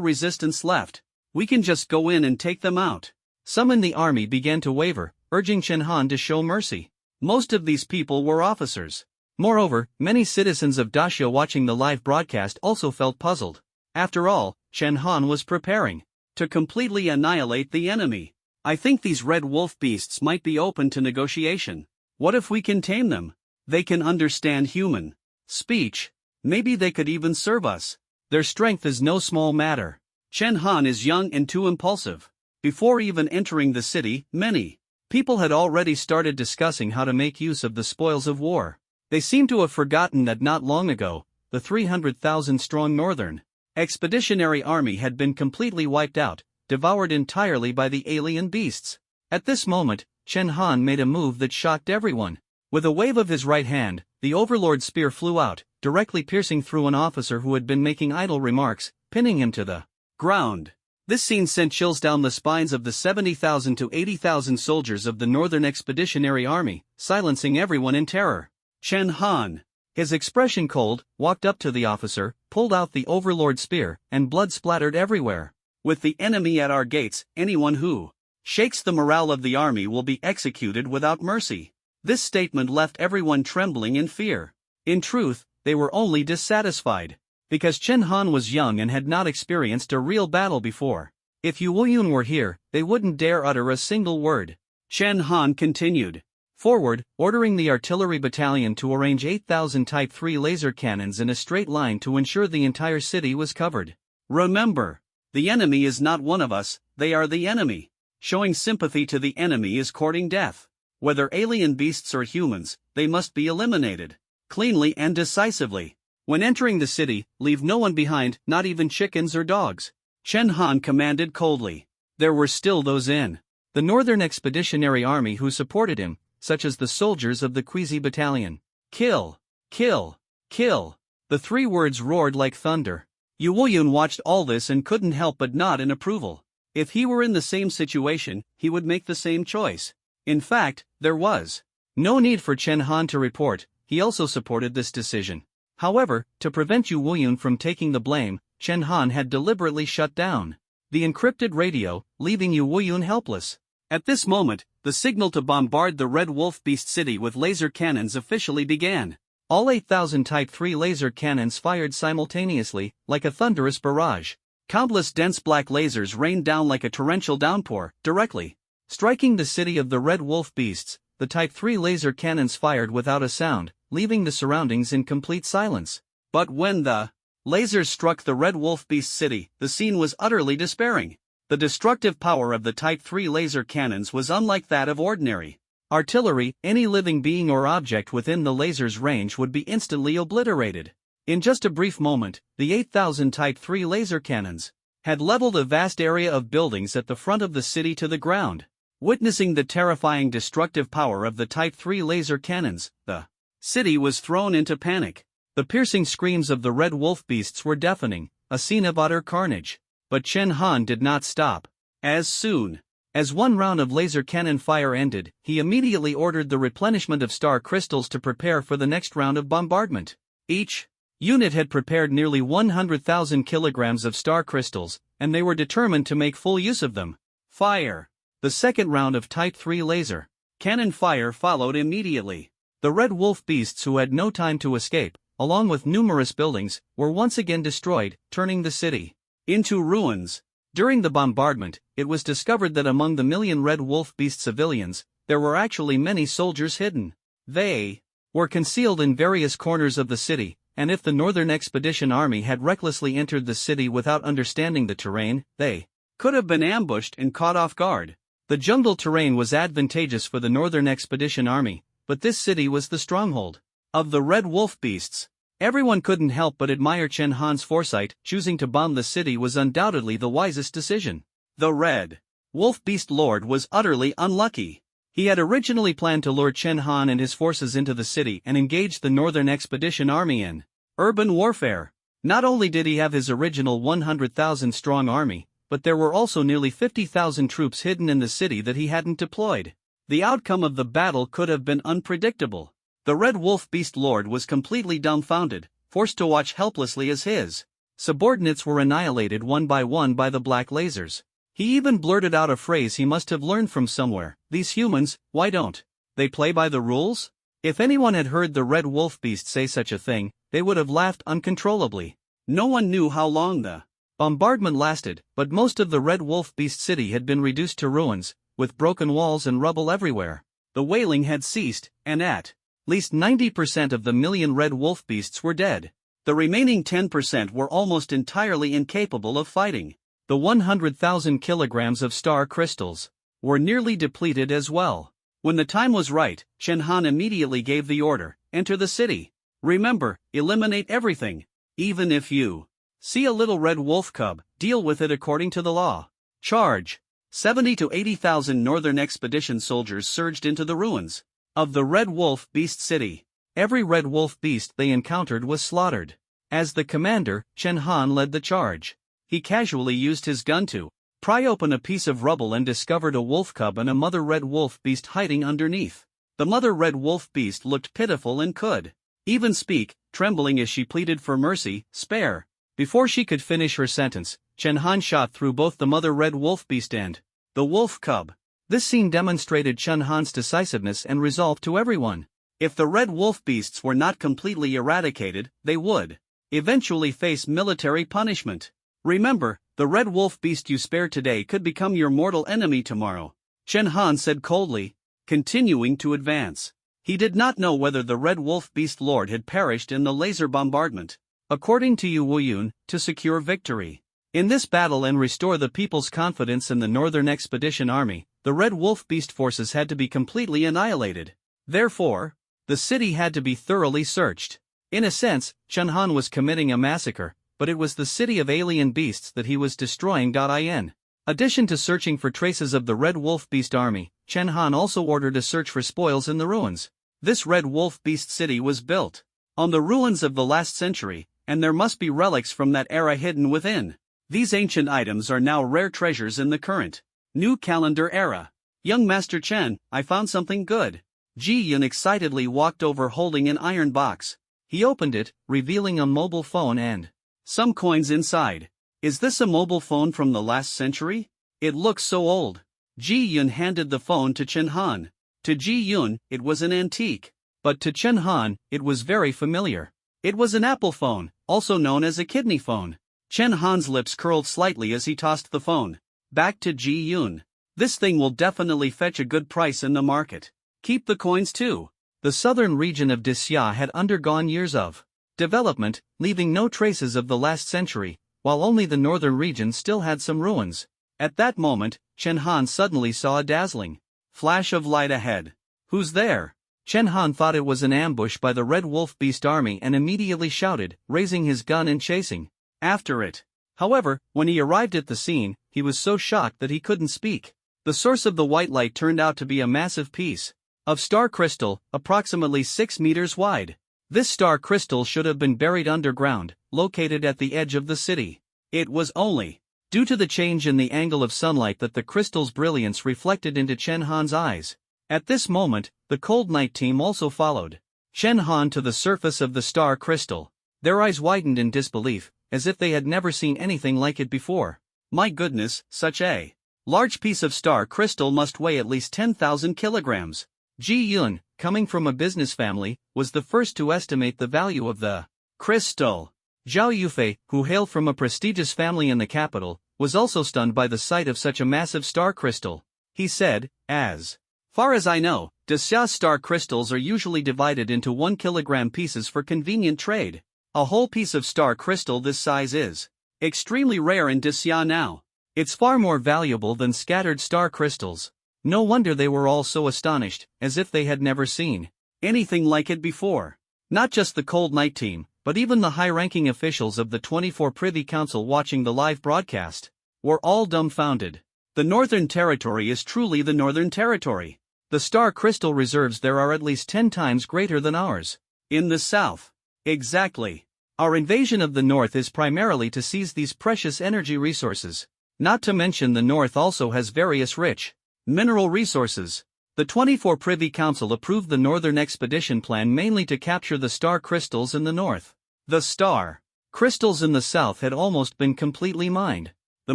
resistance left. We can just go in and take them out. Some in the army began to waver, urging Chen Han to show mercy. Most of these people were officers. Moreover, many citizens of Daxia watching the live broadcast also felt puzzled. After all, Chen Han was preparing to completely annihilate the enemy. I think these Red Wolf beasts might be open to negotiation. What if we can tame them? They can understand human speech. Maybe they could even serve us. Their strength is no small matter. Chen Han is young and too impulsive. Before even entering the city, many people had already started discussing how to make use of the spoils of war. They seem to have forgotten that not long ago, the 300,000-strong Northern Expeditionary Army had been completely wiped out, devoured entirely by the alien beasts. At this moment, Chen Han made a move that shocked everyone. With a wave of his right hand, the Overlord spear flew out, directly piercing through an officer who had been making idle remarks, pinning him to the ground. This scene sent chills down the spines of the 70,000 to 80,000 soldiers of the Northern Expeditionary Army, silencing everyone in terror. Chen Han, his expression cold, walked up to the officer, pulled out the Overlord spear, and blood splattered everywhere. With the enemy at our gates, anyone who shakes the morale of the army will be executed without mercy. This statement left everyone trembling in fear. In truth, they were only dissatisfied because Chen Han was young and had not experienced a real battle before. If Yu Wuyun were here, they wouldn't dare utter a single word. Chen Han continued forward, ordering the artillery battalion to arrange 8,000 Type 3 laser cannons in a straight line to ensure the entire city was covered. Remember, the enemy is not one of us, they are the enemy. Showing sympathy to the enemy is courting death. Whether alien beasts or humans, they must be eliminated cleanly and decisively. When entering the city, leave no one behind, not even chickens or dogs. Chen Han commanded coldly. There were still those in the Northern Expeditionary Army who supported him, such as the soldiers of the Quinzi Battalion. Kill! Kill! Kill! The 3 words roared like thunder. Yu Wuyun watched all this and couldn't help but nod in approval. If he were in the same situation, he would make the same choice. In fact, there was no need for Chen Han to report. He also supported this decision. However, to prevent Yu Wuyun from taking the blame, Chen Han had deliberately shut down the encrypted radio, leaving Yu Wuyun helpless. At this moment, the signal to bombard the Red Wolf Beast City with laser cannons officially began. All 8,000 Type 3 laser cannons fired simultaneously, like a thunderous barrage. Countless dense black lasers rained down like a torrential downpour, directly striking the city of the Red Wolf Beasts. The Type 3 laser cannons fired without a sound, leaving the surroundings in complete silence. But when the lasers struck the Red Wolf Beast City, the scene was utterly despairing. The destructive power of the Type 3 laser cannons was unlike that of ordinary artillery. Any living being or object within the laser's range would be instantly obliterated. In just a brief moment, the 8,000 Type 3 laser cannons had leveled a vast area of buildings at the front of the city to the ground. Witnessing the terrifying destructive power of the Type 3 laser cannons, the city was thrown into panic. The piercing screams of the Red Wolf Beasts were deafening, a scene of utter carnage. But Chen Han did not stop. As soon As one round of laser cannon fire ended, he immediately ordered the replenishment of star crystals to prepare for the next round of bombardment. Each unit had prepared nearly 100,000 kilograms of star crystals, and they were determined to make full use of them. Fire! The second round of Type 3 laser cannon fire followed immediately. The Red Wolf beasts, who had no time to escape, along with numerous buildings, were once again destroyed, turning the city into ruins. During the bombardment, it was discovered that among the million Red Wolf beast civilians, there were actually many soldiers hidden. They were concealed in various corners of the city, and if the Northern Expedition Army had recklessly entered the city without understanding the terrain, they could have been ambushed and caught off guard. The jungle terrain was advantageous for the Northern Expedition Army, but this city was the stronghold of the Red Wolf beasts. Everyone couldn't help but admire Chen Han's foresight. Choosing to bomb the city was undoubtedly the wisest decision. The Red Wolf Beast Lord was utterly unlucky. He had originally planned to lure Chen Han and his forces into the city and engage the Northern Expedition Army in urban warfare. Not only did he have his original 100,000 strong army, but there were also nearly 50,000 troops hidden in the city that he hadn't deployed. The outcome of the battle could have been unpredictable. The Red Wolf Beast Lord was completely dumbfounded, forced to watch helplessly as his subordinates were annihilated one by the black lasers. He even blurted out a phrase he must have learned from somewhere: "These humans, why don't they play by the rules?" If anyone had heard the Red Wolf Beast say such a thing, they would have laughed uncontrollably. No one knew how long the bombardment lasted, but most of the Red Wolf Beast city had been reduced to ruins, with broken walls and rubble everywhere. The wailing had ceased, and at least 90% of the million Red Wolf beasts were dead. The remaining 10% were almost entirely incapable of fighting. The 100,000 kilograms of star crystals were nearly depleted as well. When the time was right, Chen Han immediately gave the order: enter the city. Remember, eliminate everything. Even if you see a little red wolf cub, deal with it according to the law. Charge! 70 to 80,000 Northern Expedition soldiers surged into the ruins of the Red Wolf Beast City. Every Red Wolf beast they encountered was slaughtered. As the commander, Chen Han led the charge. He casually used his gun to pry open a piece of rubble and discovered a wolf cub and a mother Red Wolf beast hiding underneath. The mother Red Wolf beast looked pitiful and could even speak, trembling as she pleaded for mercy: "Spare." Before she could finish her sentence, Chen Han shot through both the mother Red Wolf beast and the wolf cub. This scene demonstrated Chen Han's decisiveness and resolve to everyone. If the Red Wolf beasts were not completely eradicated, they would eventually face military punishment. Remember, the Red Wolf beast you spared today could become your mortal enemy tomorrow, Chen Han said coldly, continuing to advance. He did not know whether the Red Wolf Beast Lord had perished in the laser bombardment. According to Yu Wuyun, to secure victory in this battle and restore the people's confidence in the Northern Expedition Army, the Red Wolf Beast forces had to be completely annihilated. Therefore, the city had to be thoroughly searched. In a sense, Chen Han was committing a massacre, but it was the city of alien beasts that he was destroying. In addition to searching for traces of the Red Wolf Beast Army, Chen Han also ordered a search for spoils in the ruins. This Red Wolf Beast city was built on the ruins of the last century, and there must be relics from that era hidden within. These ancient items are now rare treasures in the current new calendar era. Young Master Chen, I found something good. Ji Yun excitedly walked over holding an iron box. He opened it, revealing a mobile phone and some coins inside. Is this a mobile phone from the last century? It looks so old. Ji Yun handed the phone to Chen Han. To Ji Yun, it was an antique. But to Chen Han, it was very familiar. It was an Apple phone, also known as a kidney phone. Chen Han's lips curled slightly as he tossed the phone back to Ji Yun. This thing will definitely fetch a good price in the market. Keep the coins too. The southern region of Disya had undergone years of development, leaving no traces of the last century, while only the northern region still had some ruins. At that moment, Chen Han suddenly saw a dazzling flash of light ahead. Who's there? Chen Han thought it was an ambush by the Red Wolf Beast Army and immediately shouted, raising his gun and chasing after it. However, when he arrived at the scene, he was so shocked that he couldn't speak. The source of the white light turned out to be a massive piece of star crystal, approximately 6 meters wide. This star crystal should have been buried underground, located at the edge of the city. It was only due to the change in the angle of sunlight that the crystal's brilliance reflected into Chen Han's eyes. At this moment, the Cold Night team also followed Chen Han to the surface of the star crystal. Their eyes widened in disbelief, as if they had never seen anything like it before. My goodness, such a large piece of star crystal must weigh at least 10,000 kilograms. Ji Yun, coming from a business family, was the first to estimate the value of the crystal. Zhao Yufei, who hailed from a prestigious family in the capital, was also stunned by the sight of such a massive star crystal. He said, "As far as I know, Daxia star crystals are usually divided into 1 kilogram pieces for convenient trade. A whole piece of star crystal this size is extremely rare in Daxia now. It's far more valuable than scattered star crystals." No wonder they were all so astonished, as if they had never seen anything like it before. Not just the Cold Night team, but even the high-ranking officials of the 24 Privy Council watching the live broadcast were all dumbfounded. The Northern Territory is truly the Northern Territory. The star crystal reserves there are at least 10 times greater than ours. In the south. Exactly. Our invasion of the north is primarily to seize these precious energy resources. Not to mention the north also has various rich mineral resources. The 24 Privy Council approved the Northern Expedition Plan mainly to capture the star crystals in the north. The star crystals in the south had almost been completely mined. The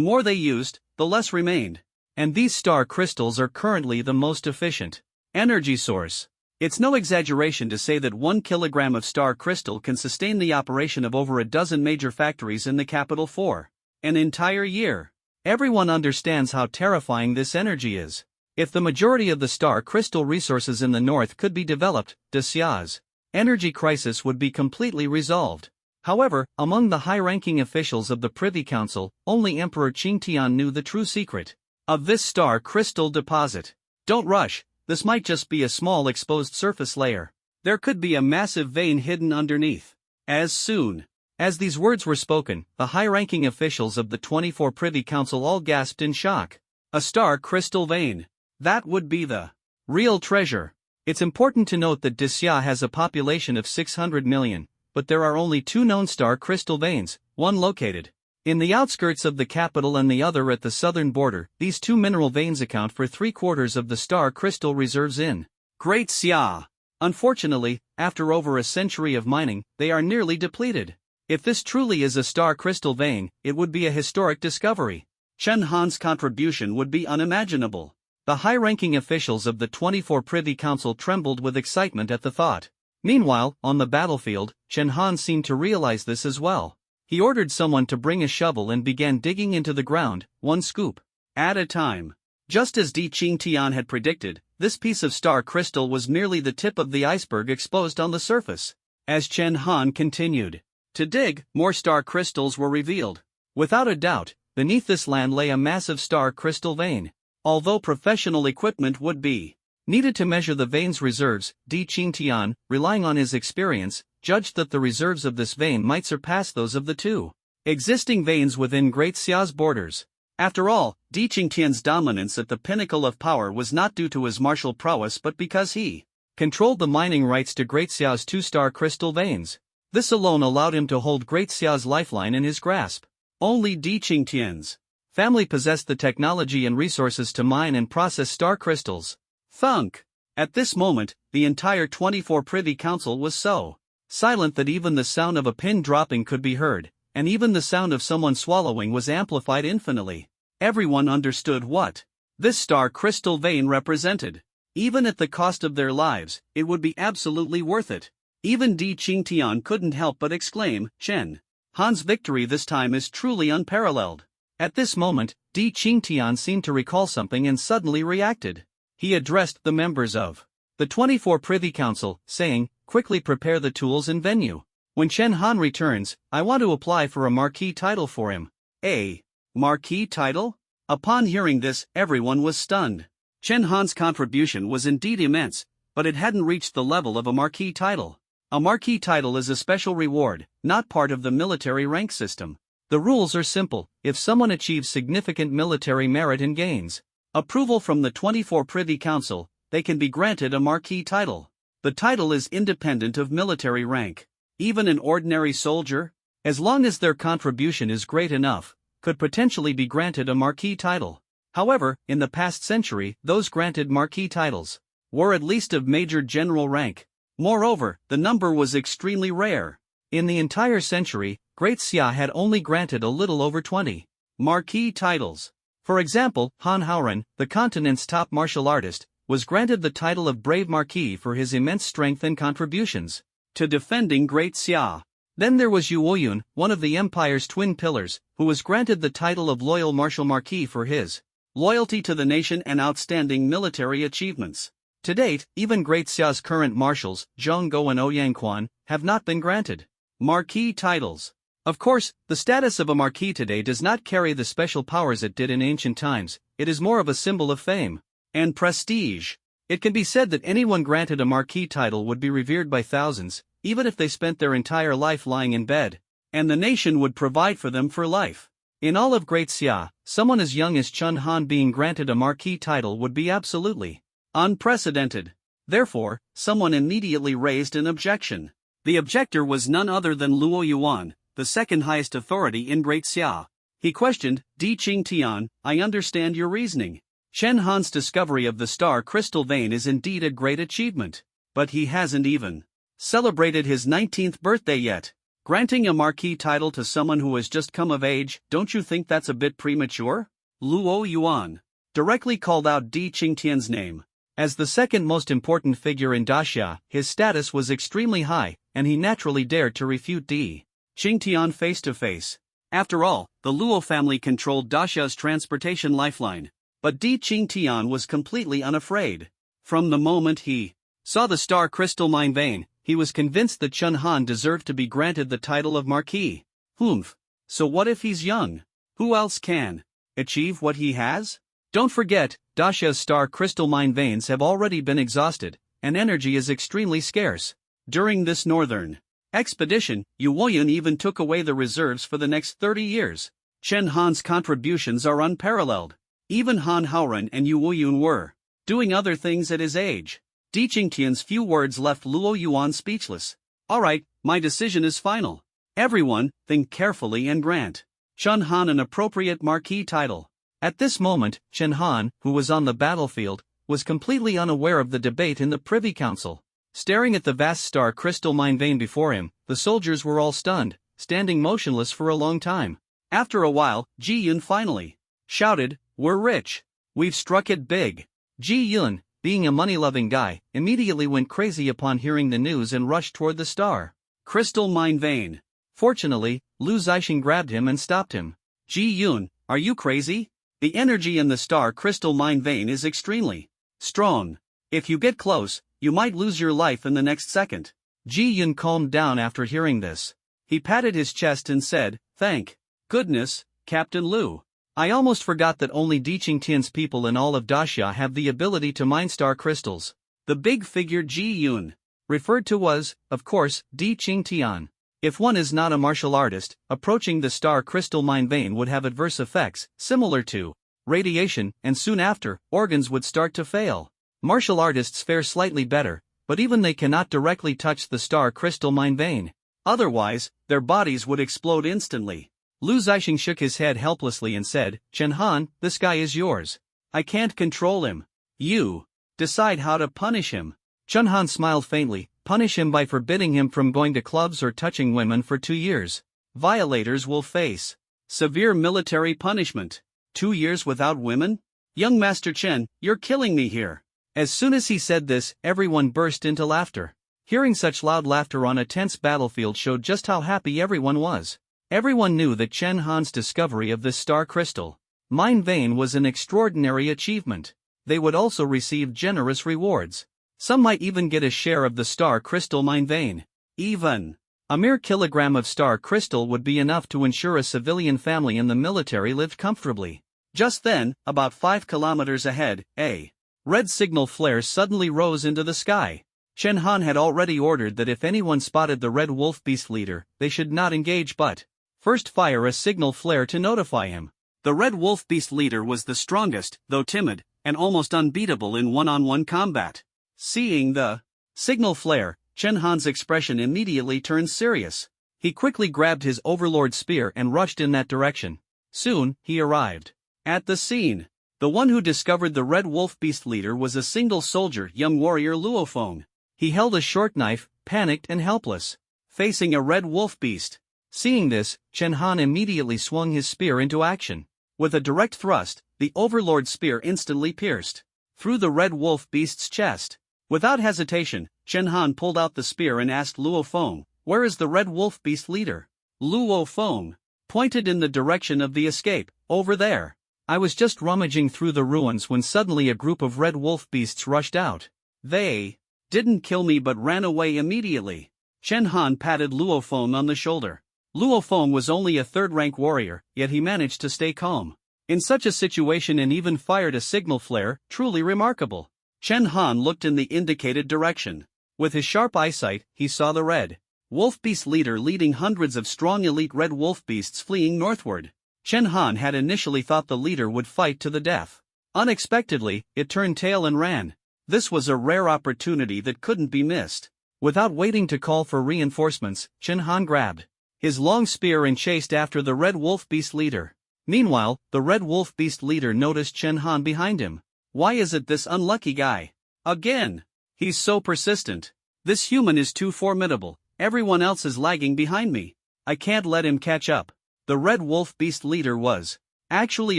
more they used, the less remained. And these star crystals are currently the most efficient energy source. It's no exaggeration to say that 1 kilogram of star crystal can sustain the operation of over a dozen major factories in the capital for an entire year. Everyone understands how terrifying this energy is. If the majority of the star crystal resources in the north could be developed, Daxia's energy crisis would be completely resolved. However, among the high-ranking officials of the Privy Council, only Emperor Qingtian knew the true secret of this star crystal deposit. Don't rush, this might just be a small exposed surface layer. There could be a massive vein hidden underneath. As soon as these words were spoken, the high-ranking officials of the 24 Privy Council all gasped in shock. A star crystal vein. That would be the real treasure. It's important to note that Daxia has a population of 600 million, but there are only 2 known star crystal veins, one located in the outskirts of the capital and the other at the southern border. These 2 mineral veins account for 3/4 of the star crystal reserves in Great Xia. Unfortunately, after over a century of mining, they are nearly depleted. If this truly is a star crystal vein, it would be a historic discovery. Chen Han's contribution would be unimaginable. The high-ranking officials of the 24 Privy Council trembled with excitement at the thought. Meanwhile, on the battlefield, Chen Han seemed to realize this as well. He ordered someone to bring a shovel and began digging into the ground, 1 scoop at a time. Just as Di Qingtian had predicted, this piece of star crystal was merely the tip of the iceberg exposed on the surface. As Chen Han continued to dig, more star crystals were revealed. Without a doubt, beneath this land lay a massive star crystal vein. Although professional equipment would be needed to measure the vein's reserves, Di Qingtian, relying on his experience, judged that the reserves of this vein might surpass those of the 2 existing veins within Great Xia's borders. After all, Di Qingtian's dominance at the pinnacle of power was not due to his martial prowess but because he controlled the mining rights to Great Xia's 2 star crystal veins. This alone allowed him to hold Great Xia's lifeline in his grasp. Only Di Qingtian's family possessed the technology and resources to mine and process star crystals. Thunk! At this moment, the entire 24 Privy Council was so silent that even the sound of a pin dropping could be heard, and even the sound of someone swallowing was amplified infinitely. Everyone understood what this star crystal vein represented. Even at the cost of their lives, it would be absolutely worth it. Even Di Qingtian couldn't help but exclaim, Chen Han's victory this time is truly unparalleled. At this moment, Di Qingtian seemed to recall something and suddenly reacted. He addressed the members of the 24 Privy Council, saying, "Quickly prepare the tools and venue. When Chen Han returns, I want to apply for a marquis title for him." A marquis title? Upon hearing this, everyone was stunned. Chen Han's contribution was indeed immense, but it hadn't reached the level of a marquis title. A marquis title is a special reward, not part of the military rank system. The rules are simple: if someone achieves significant military merit and gains approval from the 24 Privy Council, they can be granted a marquis title. The title is independent of military rank. Even an ordinary soldier, as long as their contribution is great enough, could potentially be granted a marquis title. However, in the past century, those granted marquis titles were at least of major general rank. Moreover, the number was extremely rare. In the entire century, Great Xia had only granted a little over 20 marquis titles. For example, Han Haoren, the continent's top martial artist, was granted the title of Brave Marquis for his immense strength and contributions to defending Great Xia. Then there was Yu Woyun, one of the empire's twin pillars, who was granted the title of Loyal Martial Marquis for his loyalty to the nation and outstanding military achievements. To date, even Great Xia's current marshals, Zheng Go and Ouyang Quan, have not been granted marquis titles. Of course, the status of a marquis today does not carry the special powers it did in ancient times. It is more of a symbol of fame and prestige. It can be said that anyone granted a marquis title would be revered by thousands, even if they spent their entire life lying in bed, and the nation would provide for them for life. In all of Great Xia, someone as young as Chun Han being granted a marquis title would be absolutely unprecedented. Therefore, someone immediately raised an objection. The objector was none other than Luo Yuan, the second highest authority in Great Xia. He questioned, Di Qingtian, I understand your reasoning. Chen Han's discovery of the star crystal vein is indeed a great achievement, but he hasn't even celebrated his 19th birthday yet. Granting a marquis title to someone who has just come of age, don't you think that's a bit premature? Luo Yuan directly called out Di Qingtian's name. As the second most important figure in Daxia, his status was extremely high, and he naturally dared to refute Di Qingtian face to face. After all, the Luo family controlled Daxia's transportation lifeline. But Di Qingtian was completely unafraid. From the moment he saw the star crystal mine vein, he was convinced that Chun Han deserved to be granted the title of Marquis. Humph. So what if he's young? Who else can achieve what he has? Don't forget, Daxia's star crystal mine veins have already been exhausted, and energy is extremely scarce. During this northern expedition, Yu Woyun even took away the reserves for the next 30 years. Chen Han's contributions are unparalleled. Even Han Haoren and Yu Woyun were doing other things at his age. Di Qingtian's few words left Luo Yuan speechless. Alright, my decision is final. Everyone, think carefully and grant Chun Han an appropriate marquis title. At this moment, Chen Han, who was on the battlefield, was completely unaware of the debate in the Privy Council. Staring at the vast star crystal mine vein before him, the soldiers were all stunned, standing motionless for a long time. After a while, Ji Yun finally shouted, We're rich. We've struck it big. Ji Yun, being a money-loving guy, immediately went crazy upon hearing the news and rushed toward the star crystal mine vein. Fortunately, Lu Zixing grabbed him and stopped him. Ji Yun, are you crazy? The energy in the star crystal mine vein is extremely strong. If you get close, you might lose your life in the next second. Ji Yun calmed down after hearing this. He patted his chest and said, Thank goodness, Captain Lu. I almost forgot that only Di Qingtian's people in all of Daxia have the ability to mine star crystals. The big figure Ji Yun referred to was, of course, Di Qingtian. If one is not a martial artist, approaching the star crystal mine vein would have adverse effects, similar to radiation, and soon after, organs would start to fail. Martial artists fare slightly better, but even they cannot directly touch the star crystal mine vein. Otherwise, their bodies would explode instantly. Lu Zixing shook his head helplessly and said, Chen Han, this guy is yours. I can't control him. You decide how to punish him. Chun Han smiled faintly. Punish him by forbidding him from going to clubs or touching women for 2 years. Violators will face severe military punishment. 2 years without women? Young Master Chen, you're killing me here. As soon as he said this, everyone burst into laughter. Hearing such loud laughter on a tense battlefield showed just how happy everyone was. Everyone knew that Chen Han's discovery of this star crystal mine vein was an extraordinary achievement. They would also receive generous rewards. Some might even get a share of the star crystal mine vein. Even a mere kilogram of star crystal would be enough to ensure a civilian family in the military lived comfortably. Just then, about 5 kilometers ahead, a red signal flare suddenly rose into the sky. Chen Han had already ordered that if anyone spotted the red wolf beast leader, they should not engage but first fire a signal flare to notify him. The red wolf beast leader was the strongest, though timid, and almost unbeatable in one-on-one combat. Seeing the signal flare, Chen Han's expression immediately turned serious. He quickly grabbed his overlord spear and rushed in that direction. Soon, he arrived. At the scene, the one who discovered the Red Wolf Beast leader was a single soldier, young warrior Luofeng. He held a short knife, panicked and helpless, facing a Red Wolf Beast. Seeing this, Chen Han immediately swung his spear into action. With a direct thrust, the Overlord spear instantly pierced through the Red Wolf Beast's chest. Without hesitation, Chen Han pulled out the spear and asked Luofeng, "Where is the Red Wolf Beast leader?" Luofeng pointed in the direction of the escape. "Over there. I was just rummaging through the ruins when suddenly a group of Red Wolf Beasts rushed out. They didn't kill me but ran away immediately." Chen Han patted Luofeng on the shoulder. Luofeng was only a third-rank warrior, yet he managed to stay calm in such a situation and even fired a signal flare, truly remarkable. Chen Han looked in the indicated direction. With his sharp eyesight, he saw the Red Wolf Beast leader leading hundreds of strong elite Red Wolf Beasts fleeing northward. Chen Han had initially thought the leader would fight to the death. Unexpectedly, it turned tail and ran. This was a rare opportunity that couldn't be missed. Without waiting to call for reinforcements, Chen Han grabbed his long spear and chased after the Red Wolf Beast leader. Meanwhile, the Red Wolf Beast leader noticed Chen Han behind him. "Why is it this unlucky guy? Again? He's so persistent. This human is too formidable. Everyone else is lagging behind me. I can't let him catch up." The Red Wolf Beast leader was actually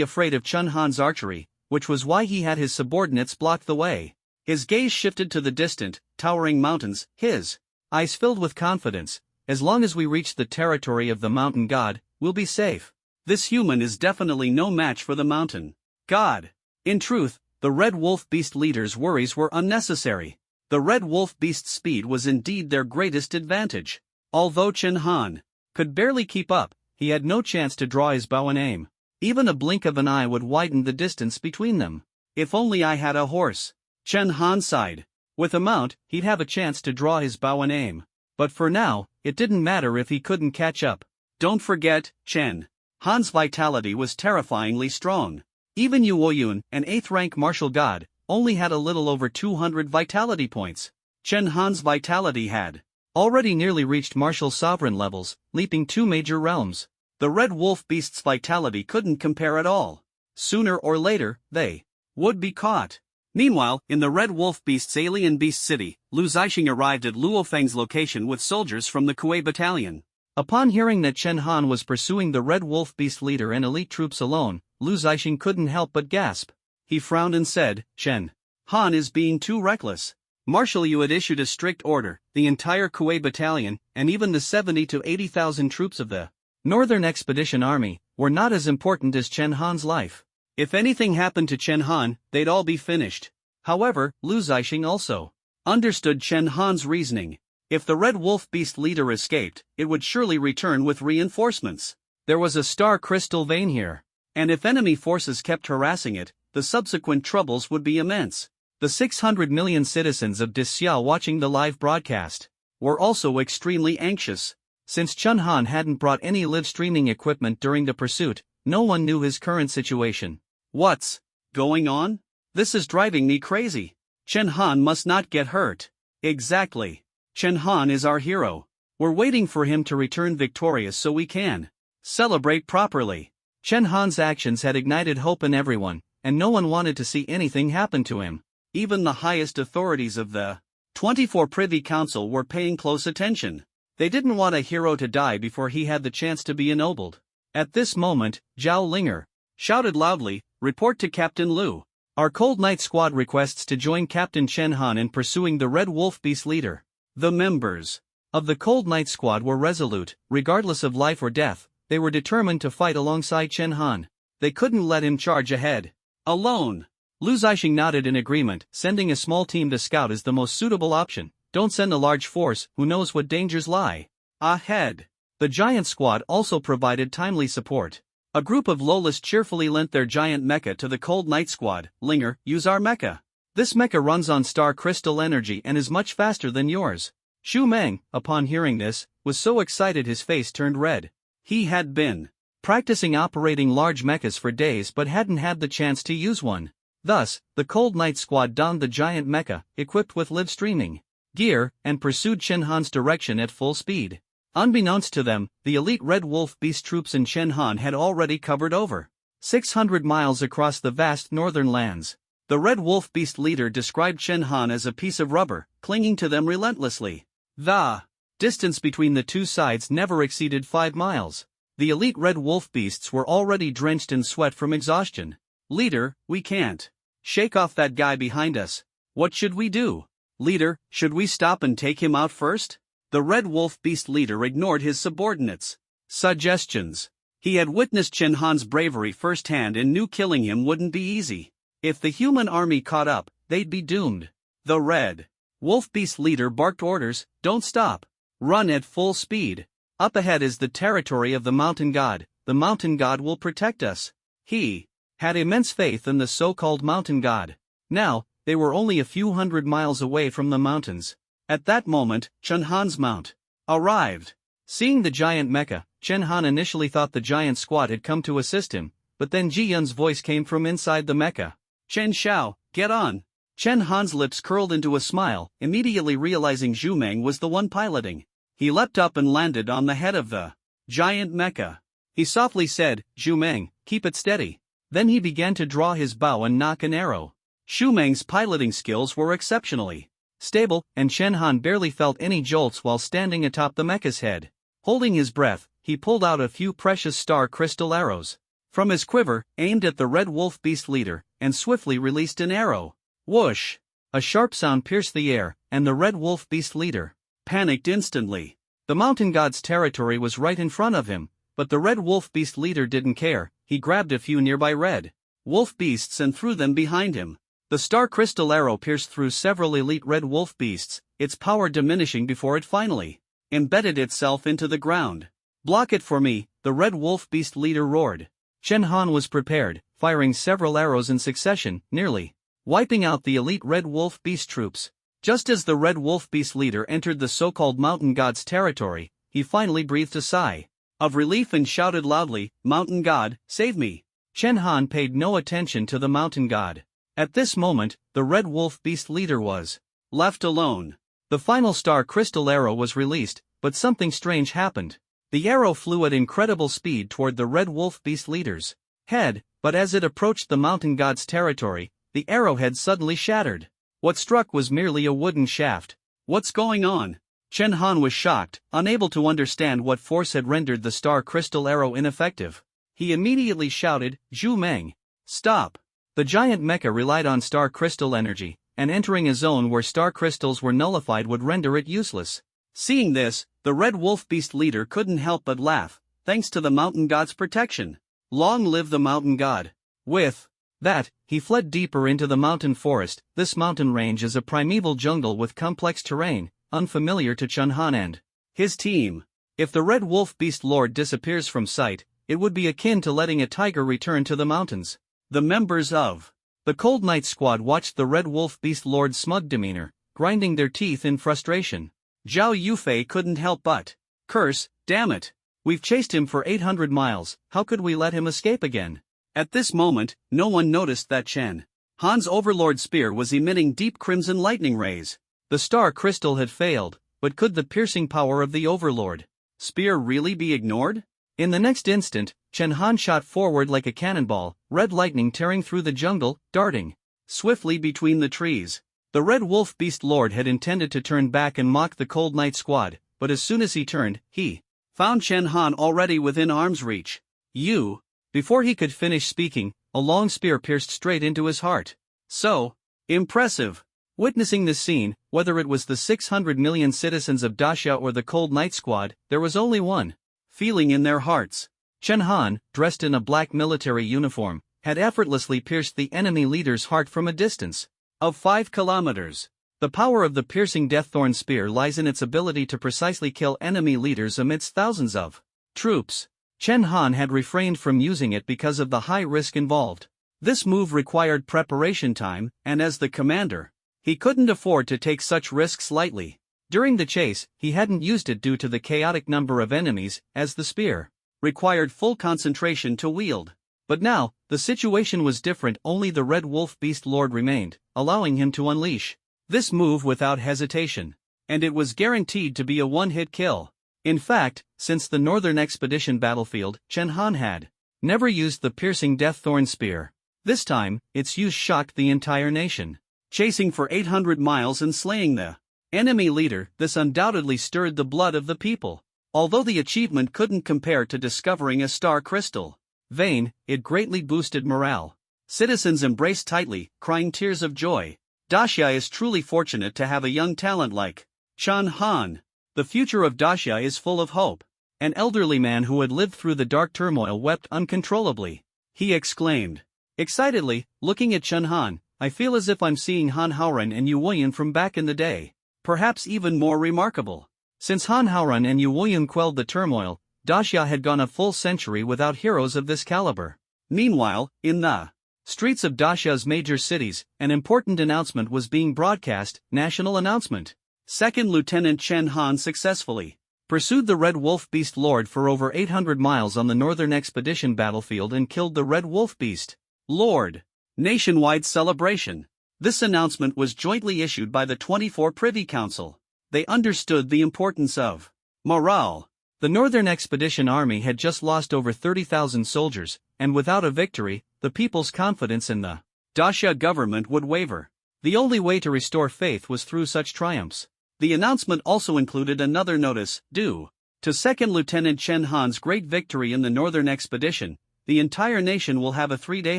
afraid of Chen Han's archery, which was why he had his subordinates block the way. His gaze shifted to the distant, towering mountains, his eyes filled with confidence. "As long as we reach the territory of the mountain god, we'll be safe. This human is definitely no match for the mountain god." In truth, the Red Wolf Beast leader's worries were unnecessary. The Red Wolf Beast's speed was indeed their greatest advantage. Although Chen Han could barely keep up, he had no chance to draw his bow and aim. Even a blink of an eye would widen the distance between them. "If only I had a horse," Chen Han sighed. With a mount, he'd have a chance to draw his bow and aim. But for now, it didn't matter if he couldn't catch up. Don't forget, Chen Han's vitality was terrifyingly strong. Even Yu Ouyun, an 8th-rank martial god, only had a little over 200 vitality points. Chen Han's vitality had already nearly reached martial sovereign levels, leaping 2 major realms. The Red Wolf Beast's vitality couldn't compare at all. Sooner or later, they would be caught. Meanwhile, in the Red Wolf Beast's alien beast city, Lu Zixing arrived at Luofeng's location with soldiers from the Kuei battalion. Upon hearing that Chen Han was pursuing the Red Wolf Beast leader and elite troops alone, Lu Zixing couldn't help but gasp. He frowned and said, "Chen Han is being too reckless. Marshal Yu had issued a strict order. The entire Kuei battalion, and even the 70 to 80,000 troops of the Northern Expedition Army, were not as important as Chen Han's life. If anything happened to Chen Han, they'd all be finished." However, Lu Zixing also understood Chen Han's reasoning. If the Red Wolf Beast leader escaped, it would surely return with reinforcements. There was a star crystal vein here, and if enemy forces kept harassing it, the subsequent troubles would be immense. The 600 million citizens of Disxia watching the live broadcast were also extremely anxious. Since Chen Han hadn't brought any live streaming equipment during the pursuit, no one knew his current situation. "What's going on? This is driving me crazy. Chen Han must not get hurt." "Exactly. Chen Han is our hero. We're waiting for him to return victorious so we can celebrate properly." Chen Han's actions had ignited hope in everyone, and no one wanted to see anything happen to him. Even the highest authorities of the 24 Privy Council were paying close attention. They didn't want a hero to die before he had the chance to be ennobled. At this moment, Zhao Linger shouted loudly, "Report to Captain Lu. Our Cold Knight squad requests to join Captain Chen Han in pursuing the Red Wolf Beast leader." The members of the Cold Knight squad were resolute. Regardless of life or death, they were determined to fight alongside Chen Han. They couldn't let him charge ahead alone. Lu Zixing nodded in agreement. Sending a small team to scout is the most suitable option. Don't send a large force, who knows what dangers lie ahead. The giant squad also provided timely support. A group of Lolas cheerfully lent their giant mecha to the Cold Knight squad. "Linger, use our mecha. This mecha runs on star crystal energy and is much faster than yours." Xu Meng, upon hearing this, was so excited his face turned red. He had been practicing operating large mechas for days but hadn't had the chance to use one. Thus, the Cold Knight squad donned the giant mecha, equipped with live streaming gear, and pursued Chen Han's direction at full speed. Unbeknownst to them, the elite Red Wolf Beast troops in Chen Han had already covered over 600 miles across the vast northern lands. The Red Wolf Beast leader described Chen Han as a piece of rubber, clinging to them relentlessly. The distance between the two sides never exceeded 5 miles. The elite Red Wolf Beasts were already drenched in sweat from exhaustion. "Leader, we can't shake off that guy behind us. What should we do? Leader, should we stop and take him out first?" The Red Wolf Beast leader ignored his subordinates' suggestions. He had witnessed Chen Han's bravery firsthand and knew killing him wouldn't be easy. If the human army caught up, they'd be doomed. The Red Wolf Beast leader barked orders, "Don't stop. Run at full speed. Up ahead is the territory of the Mountain God. The Mountain God will protect us." He had immense faith in the so-called Mountain God. Now, they were only a few hundred miles away from the mountains. At that moment, Chen Han's mount arrived. Seeing the giant mecha, Chen Han initially thought the giant squad had come to assist him, but then Ji Yun's voice came from inside the mecha. "Chen Xiao, get on." Chen Han's lips curled into a smile, immediately realizing Zhu Meng was the one piloting. He leapt up and landed on the head of the giant mecha. He softly said, "Zhu Meng, keep it steady." Then he began to draw his bow and nock an arrow. Zhu Meng's piloting skills were exceptionally stable, and Chen Han barely felt any jolts while standing atop the mecha's head. Holding his breath, he pulled out a few precious star crystal arrows from his quiver, aimed at the Red Wolf Beast leader, and swiftly released an arrow. Whoosh! A sharp sound pierced the air, and the Red Wolf Beast leader panicked instantly. The Mountain God's territory was right in front of him, but the Red Wolf Beast leader didn't care. He grabbed a few nearby Red Wolf Beasts and threw them behind him. The star crystal arrow pierced through several elite Red Wolf Beasts, its power diminishing before it finally embedded itself into the ground. "Block it for me," the Red Wolf Beast leader roared. Chen Han was prepared, firing several arrows in succession, nearly wiping out the elite Red Wolf Beast troops. Just as the Red Wolf Beast leader entered the so-called Mountain God's territory, he finally breathed a sigh of relief and shouted loudly, "Mountain God, save me!" Chen Han paid no attention to the Mountain God. At this moment, the Red Wolf Beast leader was left alone. The final star crystal arrow was released, but something strange happened. The arrow flew at incredible speed toward the Red Wolf Beast leader's head, but as it approached the Mountain God's territory, the arrowhead suddenly shattered. What struck was merely a wooden shaft. "What's going on?" Chen Han was shocked, unable to understand what force had rendered the star crystal arrow ineffective. He immediately shouted, "Zhu Meng, stop!" The giant mecha relied on star crystal energy, and entering a zone where star crystals were nullified would render it useless. Seeing this, the Red Wolf Beast leader couldn't help but laugh. "Thanks to the Mountain God's protection. Long live the Mountain God." With that, he fled deeper into the mountain forest. This mountain range is a primeval jungle with complex terrain, unfamiliar to Chen Han and his team. If the Red Wolf Beast Lord disappears from sight, it would be akin to letting a tiger return to the mountains. The members of the Cold Knight Squad watched the Red Wolf Beast Lord's smug demeanor, grinding their teeth in frustration. Zhao Yufei couldn't help but curse, "Damn it! We've chased him for 800 miles, how could we let him escape again?" At this moment, no one noticed that Chen Han's Overlord spear was emitting deep crimson lightning rays. The star crystal had failed, but could the piercing power of the Overlord spear really be ignored? In the next instant, Chen Han shot forward like a cannonball, red lightning tearing through the jungle, darting swiftly between the trees. The Red Wolf Beast Lord had intended to turn back and mock the Cold Knight Squad, but as soon as he turned, he found Chen Han already within arm's reach. "You..." Before he could finish speaking, a long spear pierced straight into his heart. So impressive. Witnessing this scene, whether it was the 600 million citizens of Daxia or the Cold Knight Squad, there was only one feeling in their hearts. Chen Han, dressed in a black military uniform, had effortlessly pierced the enemy leader's heart from a distance of 5 kilometers. The power of the piercing Deaththorn spear lies in its ability to precisely kill enemy leaders amidst thousands of troops. Chen Han had refrained from using it because of the high risk involved. This move required preparation time, and as the commander, he couldn't afford to take such risks lightly. During the chase, he hadn't used it due to the chaotic number of enemies, as the spear required full concentration to wield. But now, the situation was different. Only the Red Wolf Beast Lord remained, allowing him to unleash this move without hesitation. And it was guaranteed to be a one-hit kill. In fact, since the Northern Expedition battlefield, Chen Han had never used the piercing death-thorn spear. This time, its use shocked the entire nation. Chasing for 800 miles and slaying the enemy leader, this undoubtedly stirred the blood of the people. Although the achievement couldn't compare to discovering a star crystal vein, it greatly boosted morale. Citizens embraced tightly, crying tears of joy. Daxia is truly fortunate to have a young talent like Chen Han. The future of Daxia is full of hope. An elderly man who had lived through the dark turmoil wept uncontrollably. He exclaimed excitedly, looking at Chen Han, "I feel as if I'm seeing Han Haoran and Yu Wuyan from back in the day. Perhaps even more remarkable. Since Han Haoran and Yu Wuyan quelled the turmoil, Daxia had gone a full century without heroes of this caliber." Meanwhile, in the streets of Daxia's major cities, an important announcement was being broadcast. National announcement. Second Lieutenant Chen Han successfully pursued the Red Wolf Beast Lord for over 800 miles on the Northern Expedition battlefield and killed the Red Wolf Beast Lord. Nationwide celebration. This announcement was jointly issued by the 24 Privy Council. They understood the importance of morale. The Northern Expedition Army had just lost over 30,000 soldiers, and without a victory, the people's confidence in the Daxia government would waver. The only way to restore faith was through such triumphs. The announcement also included another notice: due to Second Lieutenant Chen Han's great victory in the Northern Expedition, the entire nation will have a 3-day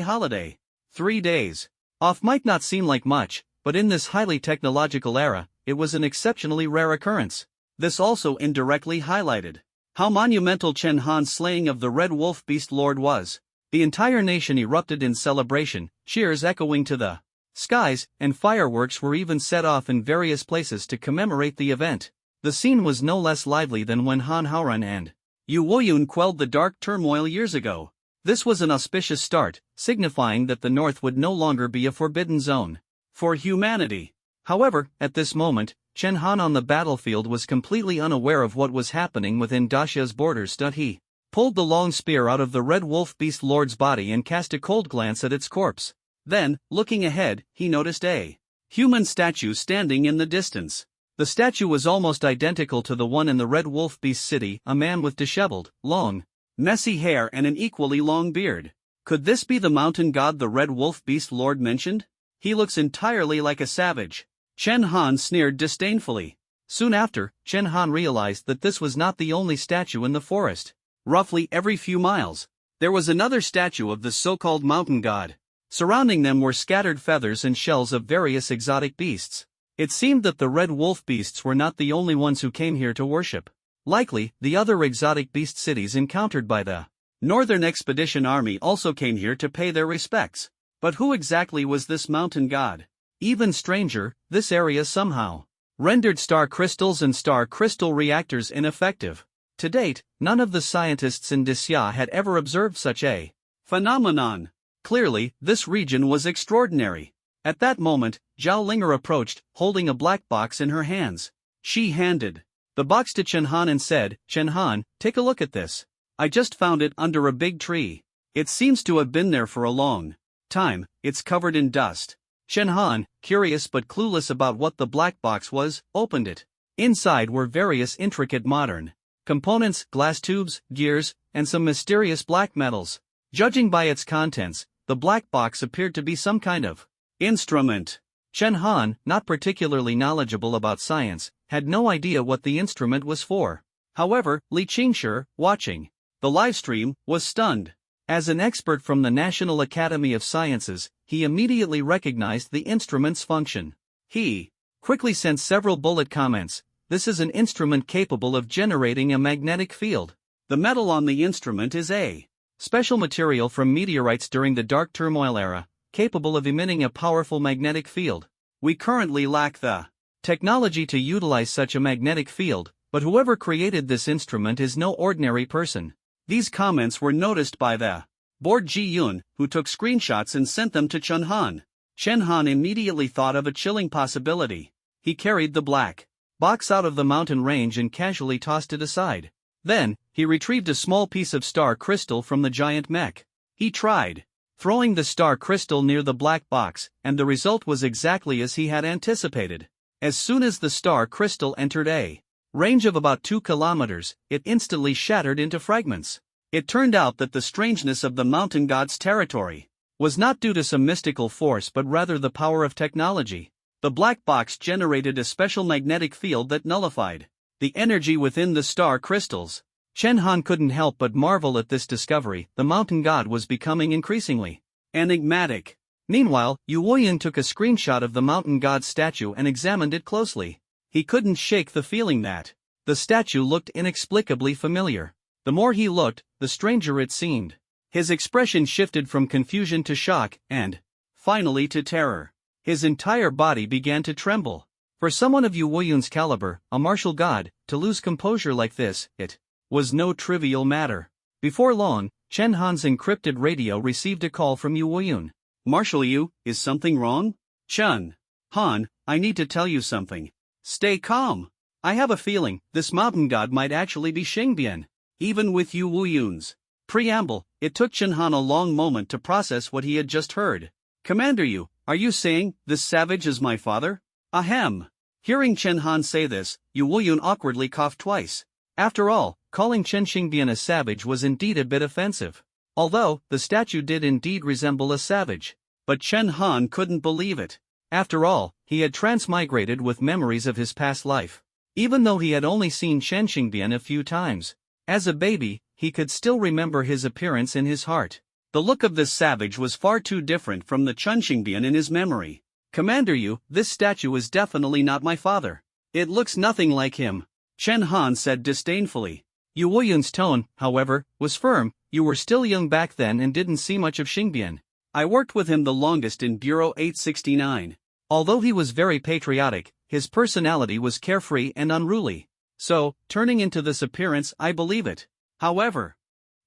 holiday. 3 days off might not seem like much, but in this highly technological era, it was an exceptionally rare occurrence. This also indirectly highlighted how monumental Chen Han's slaying of the Red Wolf Beast Lord was. The entire nation erupted in celebration, cheers echoing to the skies, and fireworks were even set off in various places to commemorate the event. The scene was no less lively than when Han Haoran and Yu Wuyan quelled the dark turmoil years ago. This was an auspicious start, signifying that the North would no longer be a forbidden zone for humanity. However, at this moment, Chen Han on the battlefield was completely unaware of what was happening within Daxia's borders. He pulled the long spear out of the Red Wolf Beast Lord's body and cast a cold glance at its corpse. Then, looking ahead, he noticed a human statue standing in the distance. The statue was almost identical to the one in the Red Wolf Beast City, a man with disheveled, long, messy hair and an equally long beard. Could this be the mountain god the Red Wolf Beast Lord mentioned? He looks entirely like a savage. Chen Han sneered disdainfully. Soon after, Chen Han realized that this was not the only statue in the forest. Roughly every few miles, there was another statue of the so-called mountain god. Surrounding them were scattered feathers and shells of various exotic beasts. It seemed that the Red Wolf beasts were not the only ones who came here to worship. Likely, the other exotic beast cities encountered by the Northern Expedition Army also came here to pay their respects. But who exactly was this mountain god? Even stranger, this area somehow rendered star crystals and star crystal reactors ineffective. To date, none of the scientists in Daxia had ever observed such a phenomenon. Clearly, this region was extraordinary. At that moment, Zhao Linger approached, holding a black box in her hands. She handed the box to Chen Han and said, "Chen Han, take a look at this. I just found it under a big tree. It seems to have been there for a long time. It's covered in dust." Chen Han, curious but clueless about what the black box was, opened it. Inside were various intricate modern components, glass tubes, gears, and some mysterious black metals. Judging by its contents, the black box appeared to be some kind of instrument. Chen Han, not particularly knowledgeable about science, had no idea what the instrument was for. However, Li Qingshi, watching the livestream, was stunned. As an expert from the National Academy of Sciences, he immediately recognized the instrument's function. He quickly sent several bullet comments. This is an instrument capable of generating a magnetic field. The metal on the instrument is a special material from meteorites during the Dark Turmoil era, capable of emitting a powerful magnetic field. We currently lack the technology to utilize such a magnetic field, but whoever created this instrument is no ordinary person. These comments were noticed by the board Ji Yun, who took screenshots and sent them to Chen Han. Chen Han immediately thought of a chilling possibility. He carried the black box out of the mountain range and casually tossed it aside. Then, he retrieved a small piece of star crystal from the giant mech. He tried throwing the star crystal near the black box, and the result was exactly as he had anticipated. As soon as the star crystal entered a range of about 2 kilometers, it instantly shattered into fragments. It turned out that the strangeness of the mountain god's territory was not due to some mystical force but rather the power of technology. The black box generated a special magnetic field that nullified the energy within the star crystals. Chen Han couldn't help but marvel at this discovery. The mountain god was becoming increasingly enigmatic. Meanwhile, Yu Wuyan took a screenshot of the mountain god's statue and examined it closely. He couldn't shake the feeling that the statue looked inexplicably familiar. The more he looked, the stranger it seemed. His expression shifted from confusion to shock, and, finally, to terror. His entire body began to tremble. For someone of Yu Wuyan's caliber, a martial god, to lose composure like this, it was no trivial matter. Before long, Chen Han's encrypted radio received a call from Yu Wuyan. "Marshal Yu, is something wrong?" "Chen Han, I need to tell you something." "Stay calm. I have a feeling this mountain god might actually be Xingbian." Even with Yu Wuyan's preamble, it took Chen Han a long moment to process what he had just heard. "Commander Yu, are you saying this savage is my father?" "Ahem." Hearing Chen Han say this, Yu Wuyan awkwardly coughed twice. After all, calling Chen Xingbian a savage was indeed a bit offensive. Although, the statue did indeed resemble a savage. But Chen Han couldn't believe it. After all, he had transmigrated with memories of his past life. Even though he had only seen Chen Xingbian a few times, as a baby, he could still remember his appearance in his heart. The look of this savage was far too different from the Chen Xingbian in his memory. "Commander Yu, this statue is definitely not my father. It looks nothing like him," Chen Han said disdainfully. Yu Wuyan's tone, however, was firm. "You were still young back then and didn't see much of Xingbian. I worked with him the longest in Bureau 869. Although he was very patriotic, his personality was carefree and unruly. So, turning into this appearance, I believe it. However..."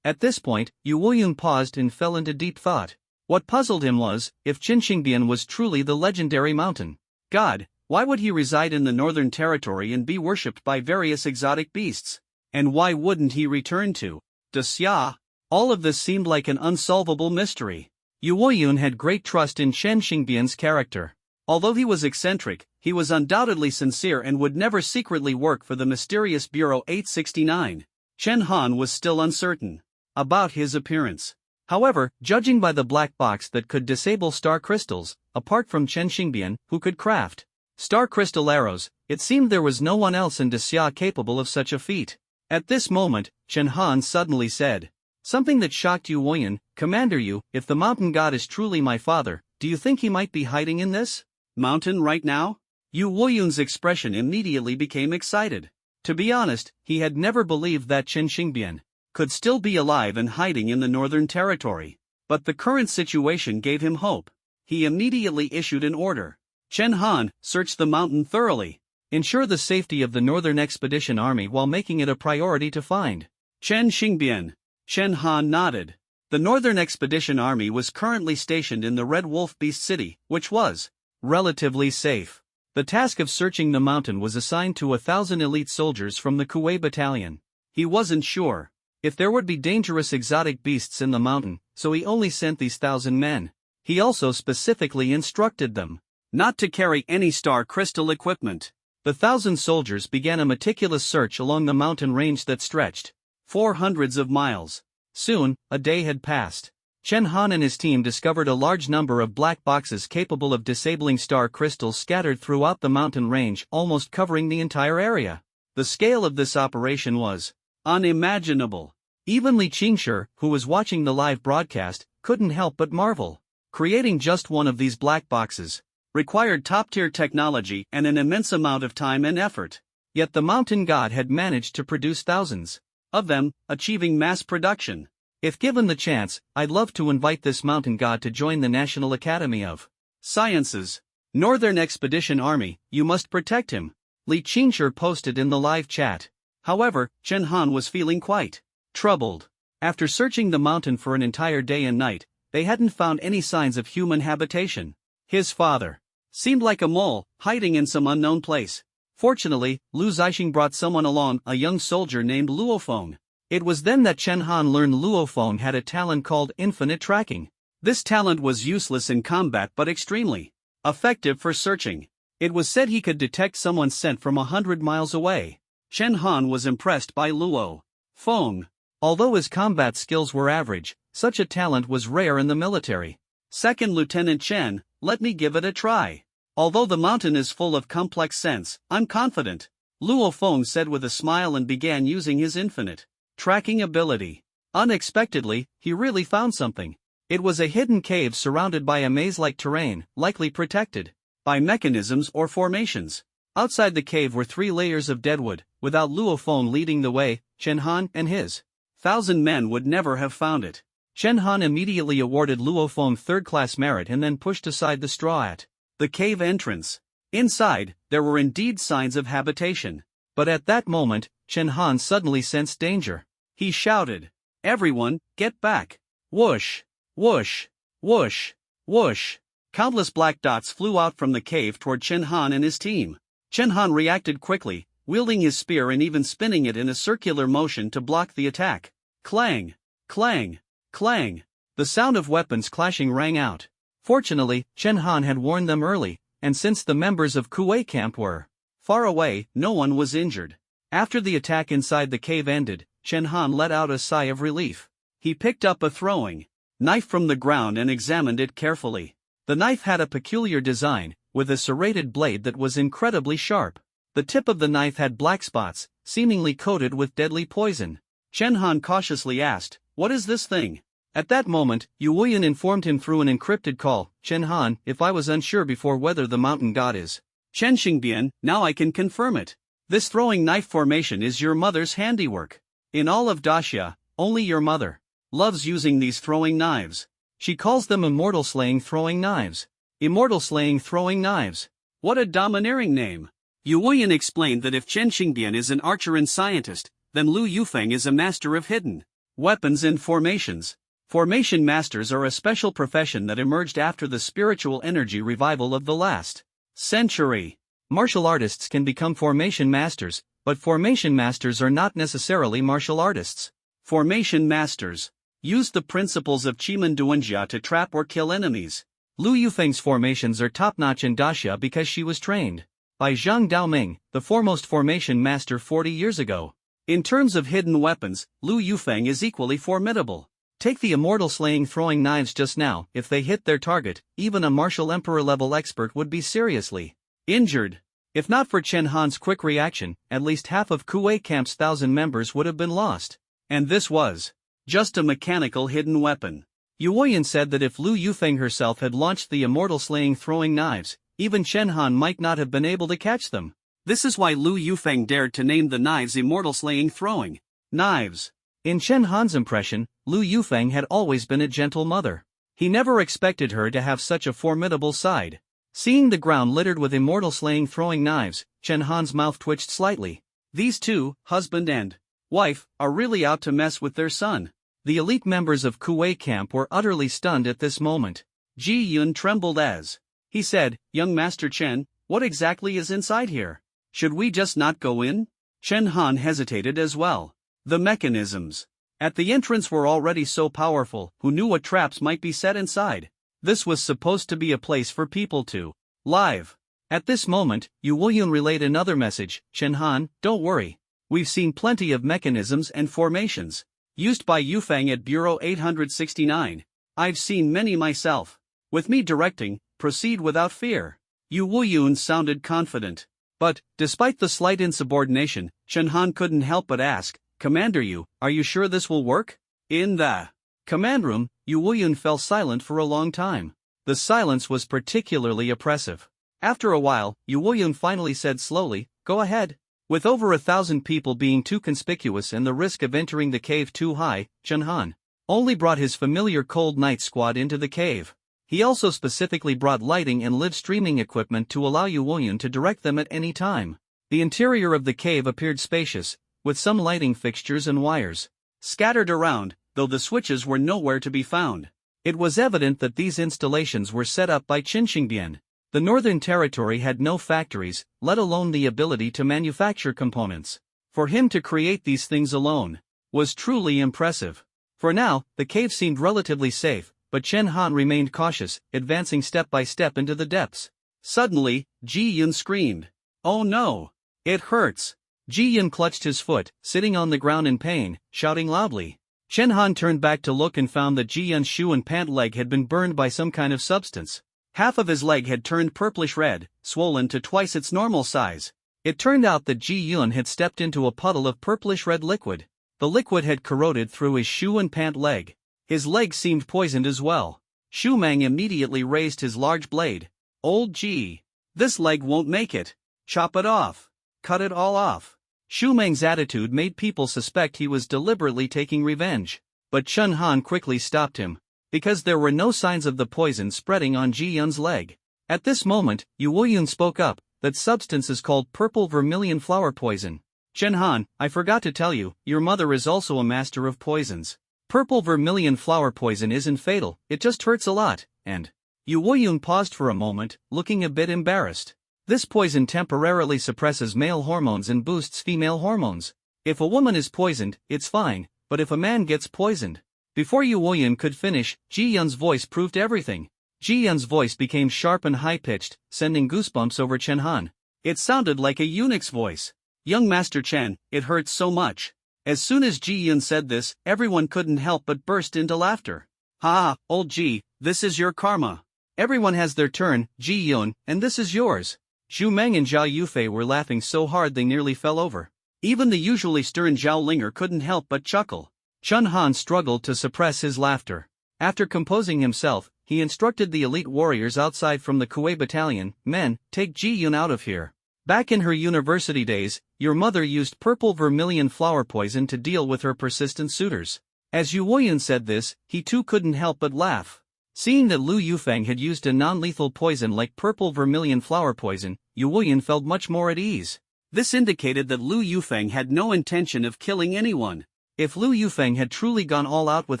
At this point, Yu Wuyan paused and fell into deep thought. What puzzled him was, if Chen Xingbian was truly the legendary mountain god, why would he reside in the Northern Territory and be worshipped by various exotic beasts? And why wouldn't he return to Xia? All of this seemed like an unsolvable mystery. Yu Wuyan had great trust in Chen Xingbian's character. Although he was eccentric, he was undoubtedly sincere and would never secretly work for the mysterious Bureau 869. Chen Han was still uncertain about his appearance. However, judging by the black box that could disable star crystals, apart from Chen Xingbian, who could craft star crystal arrows, it seemed there was no one else in Xia capable of such a feat. At this moment, Chen Han suddenly said something that shocked Yu Wuyan. "Commander Yu, if the mountain god is truly my father, do you think he might be hiding in this mountain right now?" Yu Wuyan's expression immediately became excited. To be honest, he had never believed that Chen Xingbian could still be alive and hiding in the Northern Territory. But the current situation gave him hope. He immediately issued an order. "Chen Han, search the mountain thoroughly. Ensure the safety of the Northern Expedition Army while making it a priority to find Chen Xingbian." Chen Han nodded. The Northern Expedition Army was currently stationed in the Red Wolf Beast City, which was relatively safe. The task of searching the mountain was assigned to 1,000 elite soldiers from the Kuwei Battalion. He wasn't sure if there would be dangerous exotic beasts in the mountain, so he only sent these 1,000 men. He also specifically instructed them not to carry any star crystal equipment. The 1,000 soldiers began a meticulous search along the mountain range that stretched for hundreds of miles. Soon, a day had passed. Chen Han and his team discovered a large number of black boxes capable of disabling star crystals scattered throughout the mountain range, almost covering the entire area. The scale of this operation was unimaginable. Even Li Qingshi, who was watching the live broadcast, couldn't help but marvel. Creating just one of these black boxes required top-tier technology and an immense amount of time and effort. Yet the mountain god had managed to produce thousands of them, achieving mass production. If given the chance, I'd love to invite this mountain god to join the National Academy of Sciences. Northern Expedition Army, you must protect him. Li Qingshi posted in the live chat. However, Chen Han was feeling quite troubled. After searching the mountain for an entire day and night, they hadn't found any signs of human habitation. His father seemed like a mole, hiding in some unknown place. Fortunately, Lu Zixing brought someone along, a young soldier named Luofeng. It was then that Chen Han learned Luofeng had a talent called infinite tracking. This talent was useless in combat but extremely effective for searching. It was said he could detect someone's scent from 100 miles away. Chen Han was impressed by Luo Feng. Although his combat skills were average, such a talent was rare in the military. Second Lieutenant Chen, let me give it a try. Although the mountain is full of complex scents, I'm confident, Luo Feng said with a smile and began using his infinite tracking ability. Unexpectedly, he really found something. It was a hidden cave surrounded by a maze-like terrain, likely protected by mechanisms or formations. Outside the cave were 3 layers of deadwood. Without Luo Feng leading the way, Chen Han and his 1,000 men would never have found it. Chen Han immediately awarded Luo Feng third-class merit and then pushed aside the straw at the cave entrance. Inside, there were indeed signs of habitation. But at that moment, Chen Han suddenly sensed danger. He shouted, "Everyone, get back!" Whoosh! Whoosh! Whoosh! Whoosh! Countless black dots flew out from the cave toward Chen Han and his team. Chen Han reacted quickly, wielding his spear and even spinning it in a circular motion to block the attack. Clang! Clang! Clang! The sound of weapons clashing rang out. Fortunately, Chen Han had warned them early, and since the members of Kuei camp were far away, no one was injured. After the attack inside the cave ended, Chen Han let out a sigh of relief. He picked up a throwing knife from the ground and examined it carefully. The knife had a peculiar design, with a serrated blade that was incredibly sharp. The tip of the knife had black spots, seemingly coated with deadly poison. Chen Han cautiously asked, "What is this thing?" At that moment, Yu Wuyan informed him through an encrypted call, "Chen Han, if I was unsure before whether the mountain god is Chen Xingbian, now I can confirm it. This throwing knife formation is your mother's handiwork. In all of Daxia, only your mother loves using these throwing knives. She calls them immortal slaying throwing knives. Immortal slaying throwing knives. What a domineering name." Yu Wuyan explained that if Chen Xingbian is an archer and scientist, then Lu Yufeng is a master of hidden weapons and formations. Formation masters are a special profession that emerged after the spiritual energy revival of the last century. Martial artists can become formation masters, but formation masters are not necessarily martial artists. Formation masters use the principles of Chiman Duanjia to trap or kill enemies. Lu Yufeng's formations are top-notch in Daxia because she was trained by Zhang Daoming, the foremost formation master 40 years ago. In terms of hidden weapons, Lu Yufeng is equally formidable. Take the immortal slaying throwing knives just now. If they hit their target, even a martial emperor-level expert would be seriously injured. If not for Chen Han's quick reaction, at least half of Kuei camp's 1,000 members would have been lost. And this was just a mechanical hidden weapon. Yu Wuyan said that if Lu Yufeng herself had launched the immortal slaying throwing knives, even Chen Han might not have been able to catch them. This is why Lu Yufeng dared to name the knives immortal slaying throwing knives. In Chen Han's impression, Lu Yufeng had always been a gentle mother. He never expected her to have such a formidable side. Seeing the ground littered with immortal slaying throwing knives, Chen Han's mouth twitched slightly. These two, husband and wife, are really out to mess with their son. The elite members of Kuei camp were utterly stunned at this moment. Ji Yun trembled as he said, "Young Master Chen, what exactly is inside here? Should we just not go in?" Chen Han hesitated as well. The mechanisms at the entrance were already so powerful, who knew what traps might be set inside? This was supposed to be a place for people to live. At this moment, Yu Wuyan relayed another message, "Chen Han, don't worry. We've seen plenty of mechanisms and formations used by Yufeng at Bureau 869. I've seen many myself. With me directing, proceed without fear." Yu Wuyan sounded confident. But, despite the slight insubordination, Chen Han couldn't help but ask, "Commander Yu, are you sure this will work?" In the command room, Yu Wuyan fell silent for a long time. The silence was particularly oppressive. After a while, Yu Wuyan finally said slowly, "Go ahead." With over 1,000 people being too conspicuous and the risk of entering the cave too high, Chen Han only brought his familiar Cold Night Squad into the cave. He also specifically brought lighting and live streaming equipment to allow Yu Wuyan to direct them at any time. The interior of the cave appeared spacious, with some lighting fixtures and wires scattered around, though the switches were nowhere to be found. It was evident that these installations were set up by Chen Xingbian. The Northern Territory had no factories, let alone the ability to manufacture components. For him to create these things alone was truly impressive. For now, the cave seemed relatively safe, but Chen Han remained cautious, advancing step by step into the depths. Suddenly, Ji Yun screamed, "Oh no! It hurts! Ji Yun clutched his foot, sitting on the ground in pain, shouting loudly. Chen Han turned back to look and found that Ji Yun's shoe and pant leg had been burned by some kind of substance. Half of his leg had turned purplish red, swollen to twice its normal size. It turned out that Ji Yun had stepped into a puddle of purplish red liquid. The liquid had corroded through his shoe and pant leg. His leg seemed poisoned as well. Shu Meng immediately raised his large blade. Old Ji. This leg won't make it. Chop it off. Cut it all off. Shu Meng's attitude made people suspect he was deliberately taking revenge. But Chen Han quickly stopped him, because there were no signs of the poison spreading on Ji Yun's leg. At this moment, Yu Wuyun spoke up. That substance is called purple vermilion flower poison. Chen Han, I forgot to tell you, your mother is also a master of poisons. Purple vermilion flower poison isn't fatal, it just hurts a lot, and… Yu Wuyun paused for a moment, looking a bit embarrassed. This poison temporarily suppresses male hormones and boosts female hormones. If a woman is poisoned, it's fine, but if a man gets poisoned… Before Yu Wuyun could finish, Ji Yun's voice proved everything. Ji Yun's voice became sharp and high-pitched, sending goosebumps over Chen Han. It sounded like a eunuch's voice. Young Master Chen, it hurts so much. As soon as Ji Yun said this, everyone couldn't help but burst into laughter. Ha, old Ji, this is your karma. Everyone has their turn, Ji Yun, and this is yours. Zhu Meng and Zhao Yufei were laughing so hard they nearly fell over. Even the usually stern Zhao Linger couldn't help but chuckle. Chen Han struggled to suppress his laughter. After composing himself, he instructed the elite warriors outside from the Kuei battalion, men, take Ji Yun out of here. Back in her university days, your mother used purple vermilion flower poison to deal with her persistent suitors. As Yu Wuyun said this, he too couldn't help but laugh. Seeing that Lu Yufeng had used a non-lethal poison like purple vermilion flower poison, Yu Wuyun felt much more at ease. This indicated that Lu Yufeng had no intention of killing anyone. If Lu Yufeng had truly gone all out with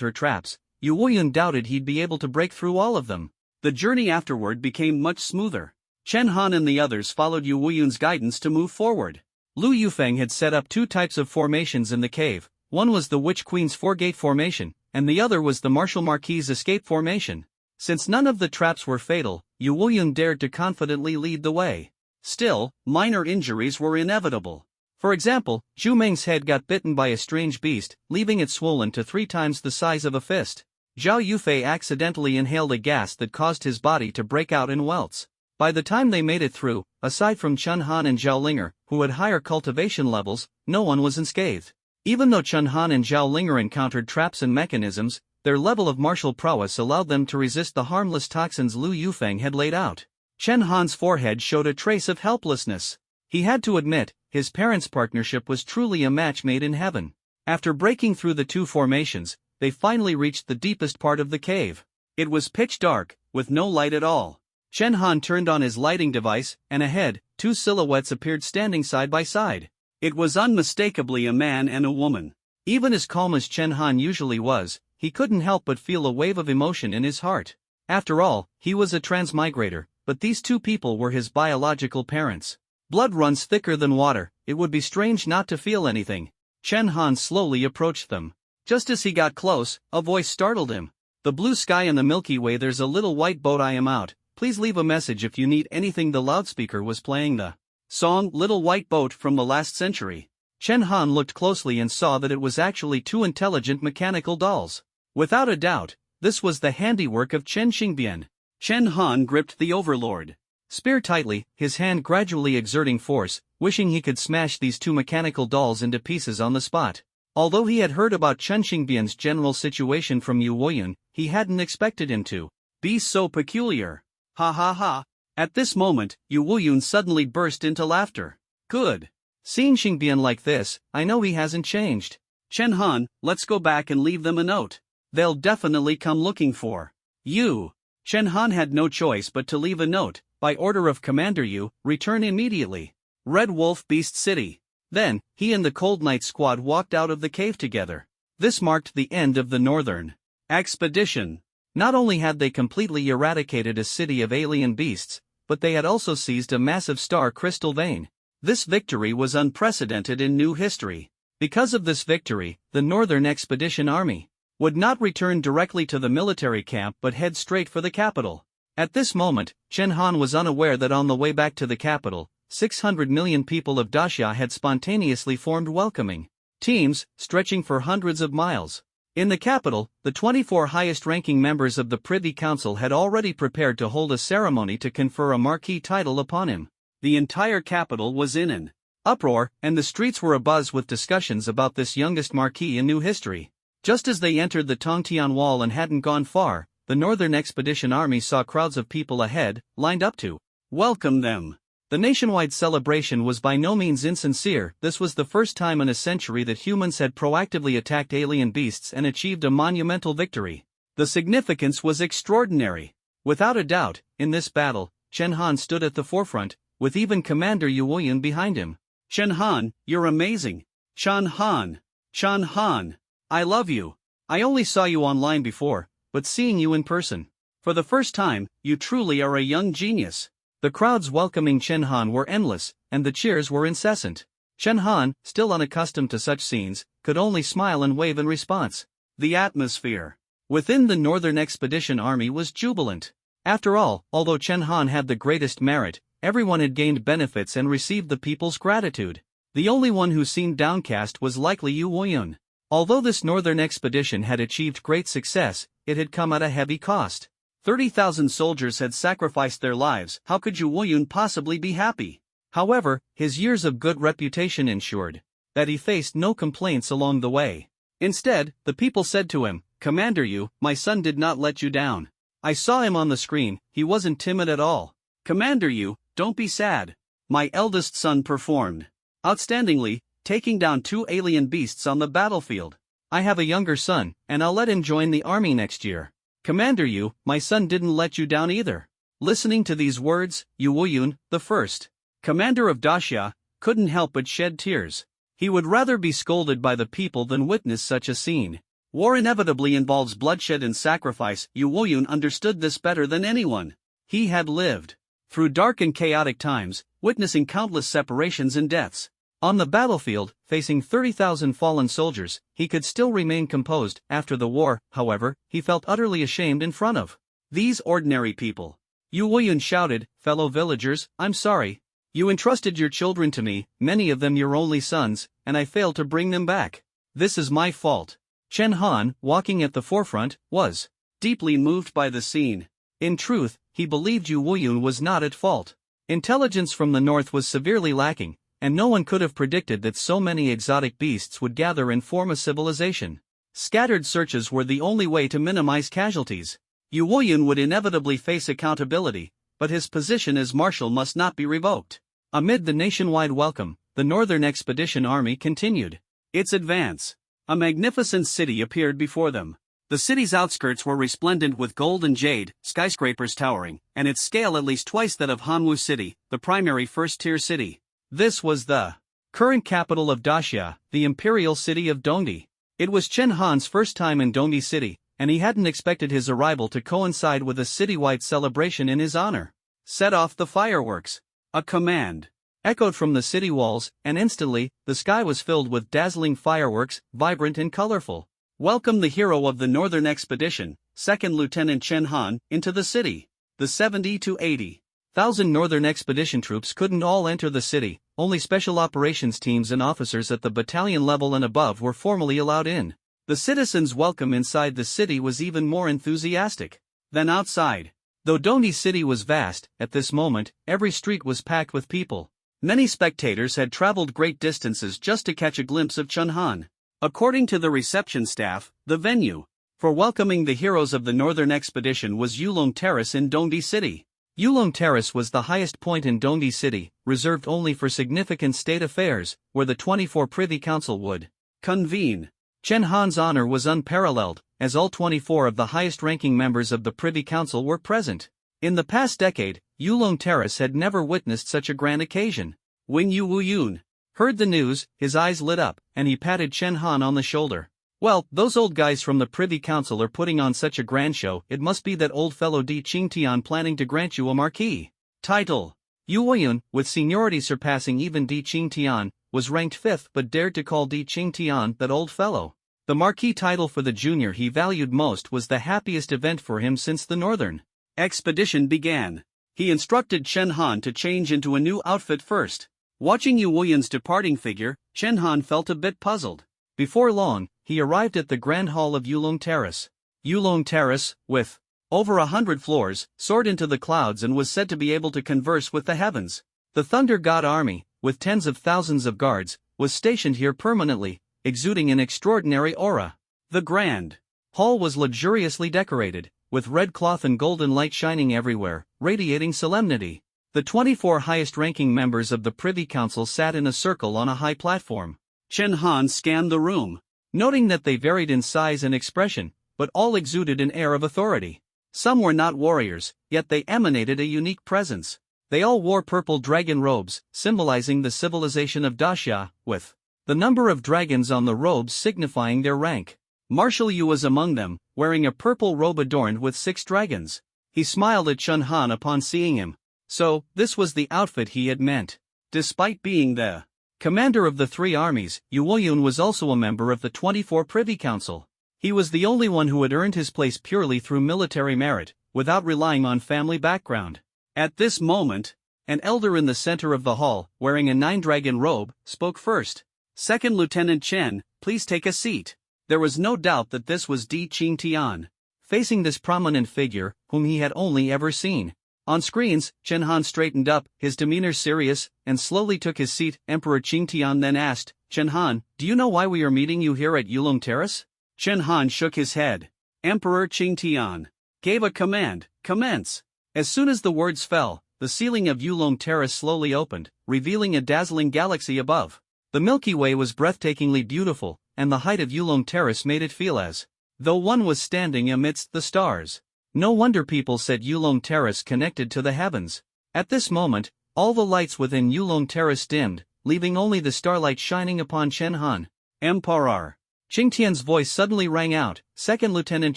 her traps, Yu Wuyun doubted he'd be able to break through all of them. The journey afterward became much smoother. Chen Han and the others followed Yu Wuyun's guidance to move forward. Lu Yufeng had set up two types of formations in the cave. One was the Witch Queen's four-gate formation, and the other was the Martial Marquis's escape formation. Since none of the traps were fatal, Yu Wuyun dared to confidently lead the way. Still, minor injuries were inevitable. For example, Zhu Meng's head got bitten by a strange beast, leaving it swollen to 3 times the size of a fist. Zhao Yufei accidentally inhaled a gas that caused his body to break out in welts. By the time they made it through, aside from Chen Han and Zhao Linger, who had higher cultivation levels, no one was unscathed. Even though Chen Han and Zhao Linger encountered traps and mechanisms, their level of martial prowess allowed them to resist the harmless toxins Lu Yufeng had laid out. Chen Han's forehead showed a trace of helplessness. He had to admit, his parents' partnership was truly a match made in heaven. After breaking through the two formations, they finally reached the deepest part of the cave. It was pitch dark, with no light at all. Chen Han turned on his lighting device, and ahead, 2 silhouettes appeared standing side by side. It was unmistakably a man and a woman. Even as calm as Chen Han usually was, he couldn't help but feel a wave of emotion in his heart. After all, he was a transmigrator, but these two people were his biological parents. Blood runs thicker than water, it would be strange not to feel anything. Chen Han slowly approached them. Just as he got close, a voice startled him. The blue sky and the Milky Way, there's a little white boat, I am out. Please leave a message if you need anything. The loudspeaker was playing the song Little White Boat from the last century. Chen Han looked closely and saw that it was actually 2 intelligent mechanical dolls. Without a doubt, this was the handiwork of Chen Xingbian. Chen Han gripped the Overlord spear tightly, his hand gradually exerting force, wishing he could smash these 2 mechanical dolls into pieces on the spot. Although he had heard about Chen Xingbian's general situation from Yu Wuyun, he hadn't expected him to be so peculiar. Ha ha ha. At this moment, Yu Wuyun suddenly burst into laughter. Good. Seeing Xingbian like this, I know he hasn't changed. Chen Han, let's go back and leave them a note. They'll definitely come looking for you. Chen Han had no choice but to leave a note. By order of Commander Yu, return immediately. Red Wolf Beast City. Then, he and the Cold Knight squad walked out of the cave together. This marked the end of the Northern Expedition. Not only had they completely eradicated a city of alien beasts, but they had also seized a massive star crystal vein. This victory was unprecedented in new history. Because of this victory, the Northern Expedition Army would not return directly to the military camp but head straight for the capital. At this moment, Chen Han was unaware that on the way back to the capital, 600 million people of Dacia had spontaneously formed welcoming teams, stretching for hundreds of miles. In the capital, the 24 highest-ranking members of the Privy Council had already prepared to hold a ceremony to confer a marquis title upon him. The entire capital was in an uproar, and the streets were abuzz with discussions about this youngest marquis in new history. Just as they entered the Tongtian Wall and hadn't gone far, the Northern Expedition Army saw crowds of people ahead, lined up to welcome them. The nationwide celebration was by no means insincere. This was the first time in a century that humans had proactively attacked alien beasts and achieved a monumental victory. The significance was extraordinary. Without a doubt, in this battle, Chen Han stood at the forefront, with even Commander Yu Wuyan behind him. Chen Han, you're amazing. Chen Han. Chen Han. I love you. I only saw you online before, but seeing you in person, for the first time, you truly are a young genius. The crowds welcoming Chen Han were endless, and the cheers were incessant. Chen Han, still unaccustomed to such scenes, could only smile and wave in response. The atmosphere within the Northern Expedition Army was jubilant. After all, although Chen Han had the greatest merit, everyone had gained benefits and received the people's gratitude. The only one who seemed downcast was likely Yu Wuyan. Although this Northern Expedition had achieved great success, it had come at a heavy cost. 30,000 soldiers had sacrificed their lives. How could Yu Wuyan possibly be happy? However, his years of good reputation ensured that he faced no complaints along the way. Instead, the people said to him, "Commander Yu, my son did not let you down. I saw him on the screen, he wasn't timid at all. Commander Yu, don't be sad. My eldest son performed outstandingly, taking down 2 alien beasts on the battlefield. I have a younger son, and I'll let him join the army next year. Commander Yu, my son didn't let you down either." Listening to these words, Yu Wuyan, the first commander of Dacia, couldn't help but shed tears. He would rather be scolded by the people than witness such a scene. War inevitably involves bloodshed and sacrifice. Yu Wuyan understood this better than anyone. He had lived through dark and chaotic times, witnessing countless separations and deaths. On the battlefield, facing 30,000 fallen soldiers, he could still remain composed. After the war, however, he felt utterly ashamed in front of these ordinary people. Yu Wuyan shouted, "Fellow villagers, I'm sorry. You entrusted your children to me, many of them your only sons, and I failed to bring them back. This is my fault." Chen Han, walking at the forefront, was deeply moved by the scene. In truth, he believed Yu Wuyan was not at fault. Intelligence from the north was severely lacking, and no one could have predicted that so many exotic beasts would gather and form a civilization. Scattered searches were the only way to minimize casualties. Yu Wuyan would inevitably face accountability, but his position as marshal must not be revoked. Amid the nationwide welcome, the Northern Expedition Army continued its advance. A magnificent city appeared before them. The city's outskirts were resplendent with gold and jade, skyscrapers towering, and its scale at least twice that of Hanwu City, the primary first-tier city. This was the current capital of Dacia, the imperial city of Dongdi. It was Chen Han's first time in Dongdi City, and he hadn't expected his arrival to coincide with a citywide celebration in his honor. "Set off the fireworks." A command echoed from the city walls, and instantly, the sky was filled with dazzling fireworks, vibrant and colorful. "Welcome the hero of the Northern Expedition, Second Lieutenant Chen Han, into the city." The 70 to 80,000 Northern Expedition troops couldn't all enter the city. Only special operations teams and officers at the battalion level and above were formally allowed in. The citizens' welcome inside the city was even more enthusiastic than outside. Though Dongdi City was vast, at this moment, every street was packed with people. Many spectators had traveled great distances just to catch a glimpse of Chen Han. According to the reception staff, the venue for welcoming the heroes of the Northern Expedition was Yulong Terrace in Dongdi City. Yulong Terrace was the highest point in Dongdi City, reserved only for significant state affairs, where the 24 Privy Council would convene. Chen Han's honor was unparalleled, as all 24 of the highest-ranking members of the Privy Council were present. In the past decade, Yulong Terrace had never witnessed such a grand occasion. When Yu Wuyan heard the news, his eyes lit up, and he patted Chen Han on the shoulder. "Well, those old guys from the Privy Council are putting on such a grand show. It must be that old fellow Di Qingtian planning to grant you a marquis title." Yu Wuyan, with seniority surpassing even Di Qingtian, was ranked 5th but dared to call Di Qingtian that old fellow. The marquis title for the junior he valued most was the happiest event for him since the Northern Expedition began. He instructed Chen Han to change into a new outfit first. Watching Yu Wuyan's departing figure, Chen Han felt a bit puzzled. Before long, he arrived at the Grand Hall of Yulong Terrace. Yulong Terrace, with over 100 floors, soared into the clouds and was said to be able to converse with the heavens. The Thunder God Army, with tens of thousands of guards, was stationed here permanently, exuding an extraordinary aura. The Grand Hall was luxuriously decorated, with red cloth and golden light shining everywhere, radiating solemnity. The 24 highest-ranking members of the Privy Council sat in a circle on a high platform. Chen Han scanned the room, noting that they varied in size and expression, but all exuded an air of authority. Some were not warriors, yet they emanated a unique presence. They all wore purple dragon robes, symbolizing the civilization of Daxia, with the number of dragons on the robes signifying their rank. Marshal Yu was among them, wearing a purple robe adorned with 6 dragons. He smiled at Chen Han upon seeing him. So, this was the outfit he had meant. Despite being the commander of the 3 armies, Yu Wuyun was also a member of the 24 Privy Council. He was the only one who had earned his place purely through military merit, without relying on family background. At this moment, an elder in the center of the hall, wearing a 9-dragon robe, spoke first. "Second Lieutenant Chen, please take a seat." There was no doubt that this was Di Qingtian. Facing this prominent figure, whom he had only ever seen on screens, Chen Han straightened up, his demeanor serious, and slowly took his seat. Emperor Qingtian then asked, "Chen Han, do you know why we are meeting you here at Yulong Terrace?" Chen Han shook his head. Emperor Qingtian gave a command, "Commence." As soon as the words fell, the ceiling of Yulong Terrace slowly opened, revealing a dazzling galaxy above. The Milky Way was breathtakingly beautiful, and the height of Yulong Terrace made it feel as though one was standing amidst the stars. No wonder people said Yulong Terrace connected to the heavens. At this moment, all the lights within Yulong Terrace dimmed, leaving only the starlight shining upon Chen Han. "Emperor!" Qingtian's voice suddenly rang out. "Second Lieutenant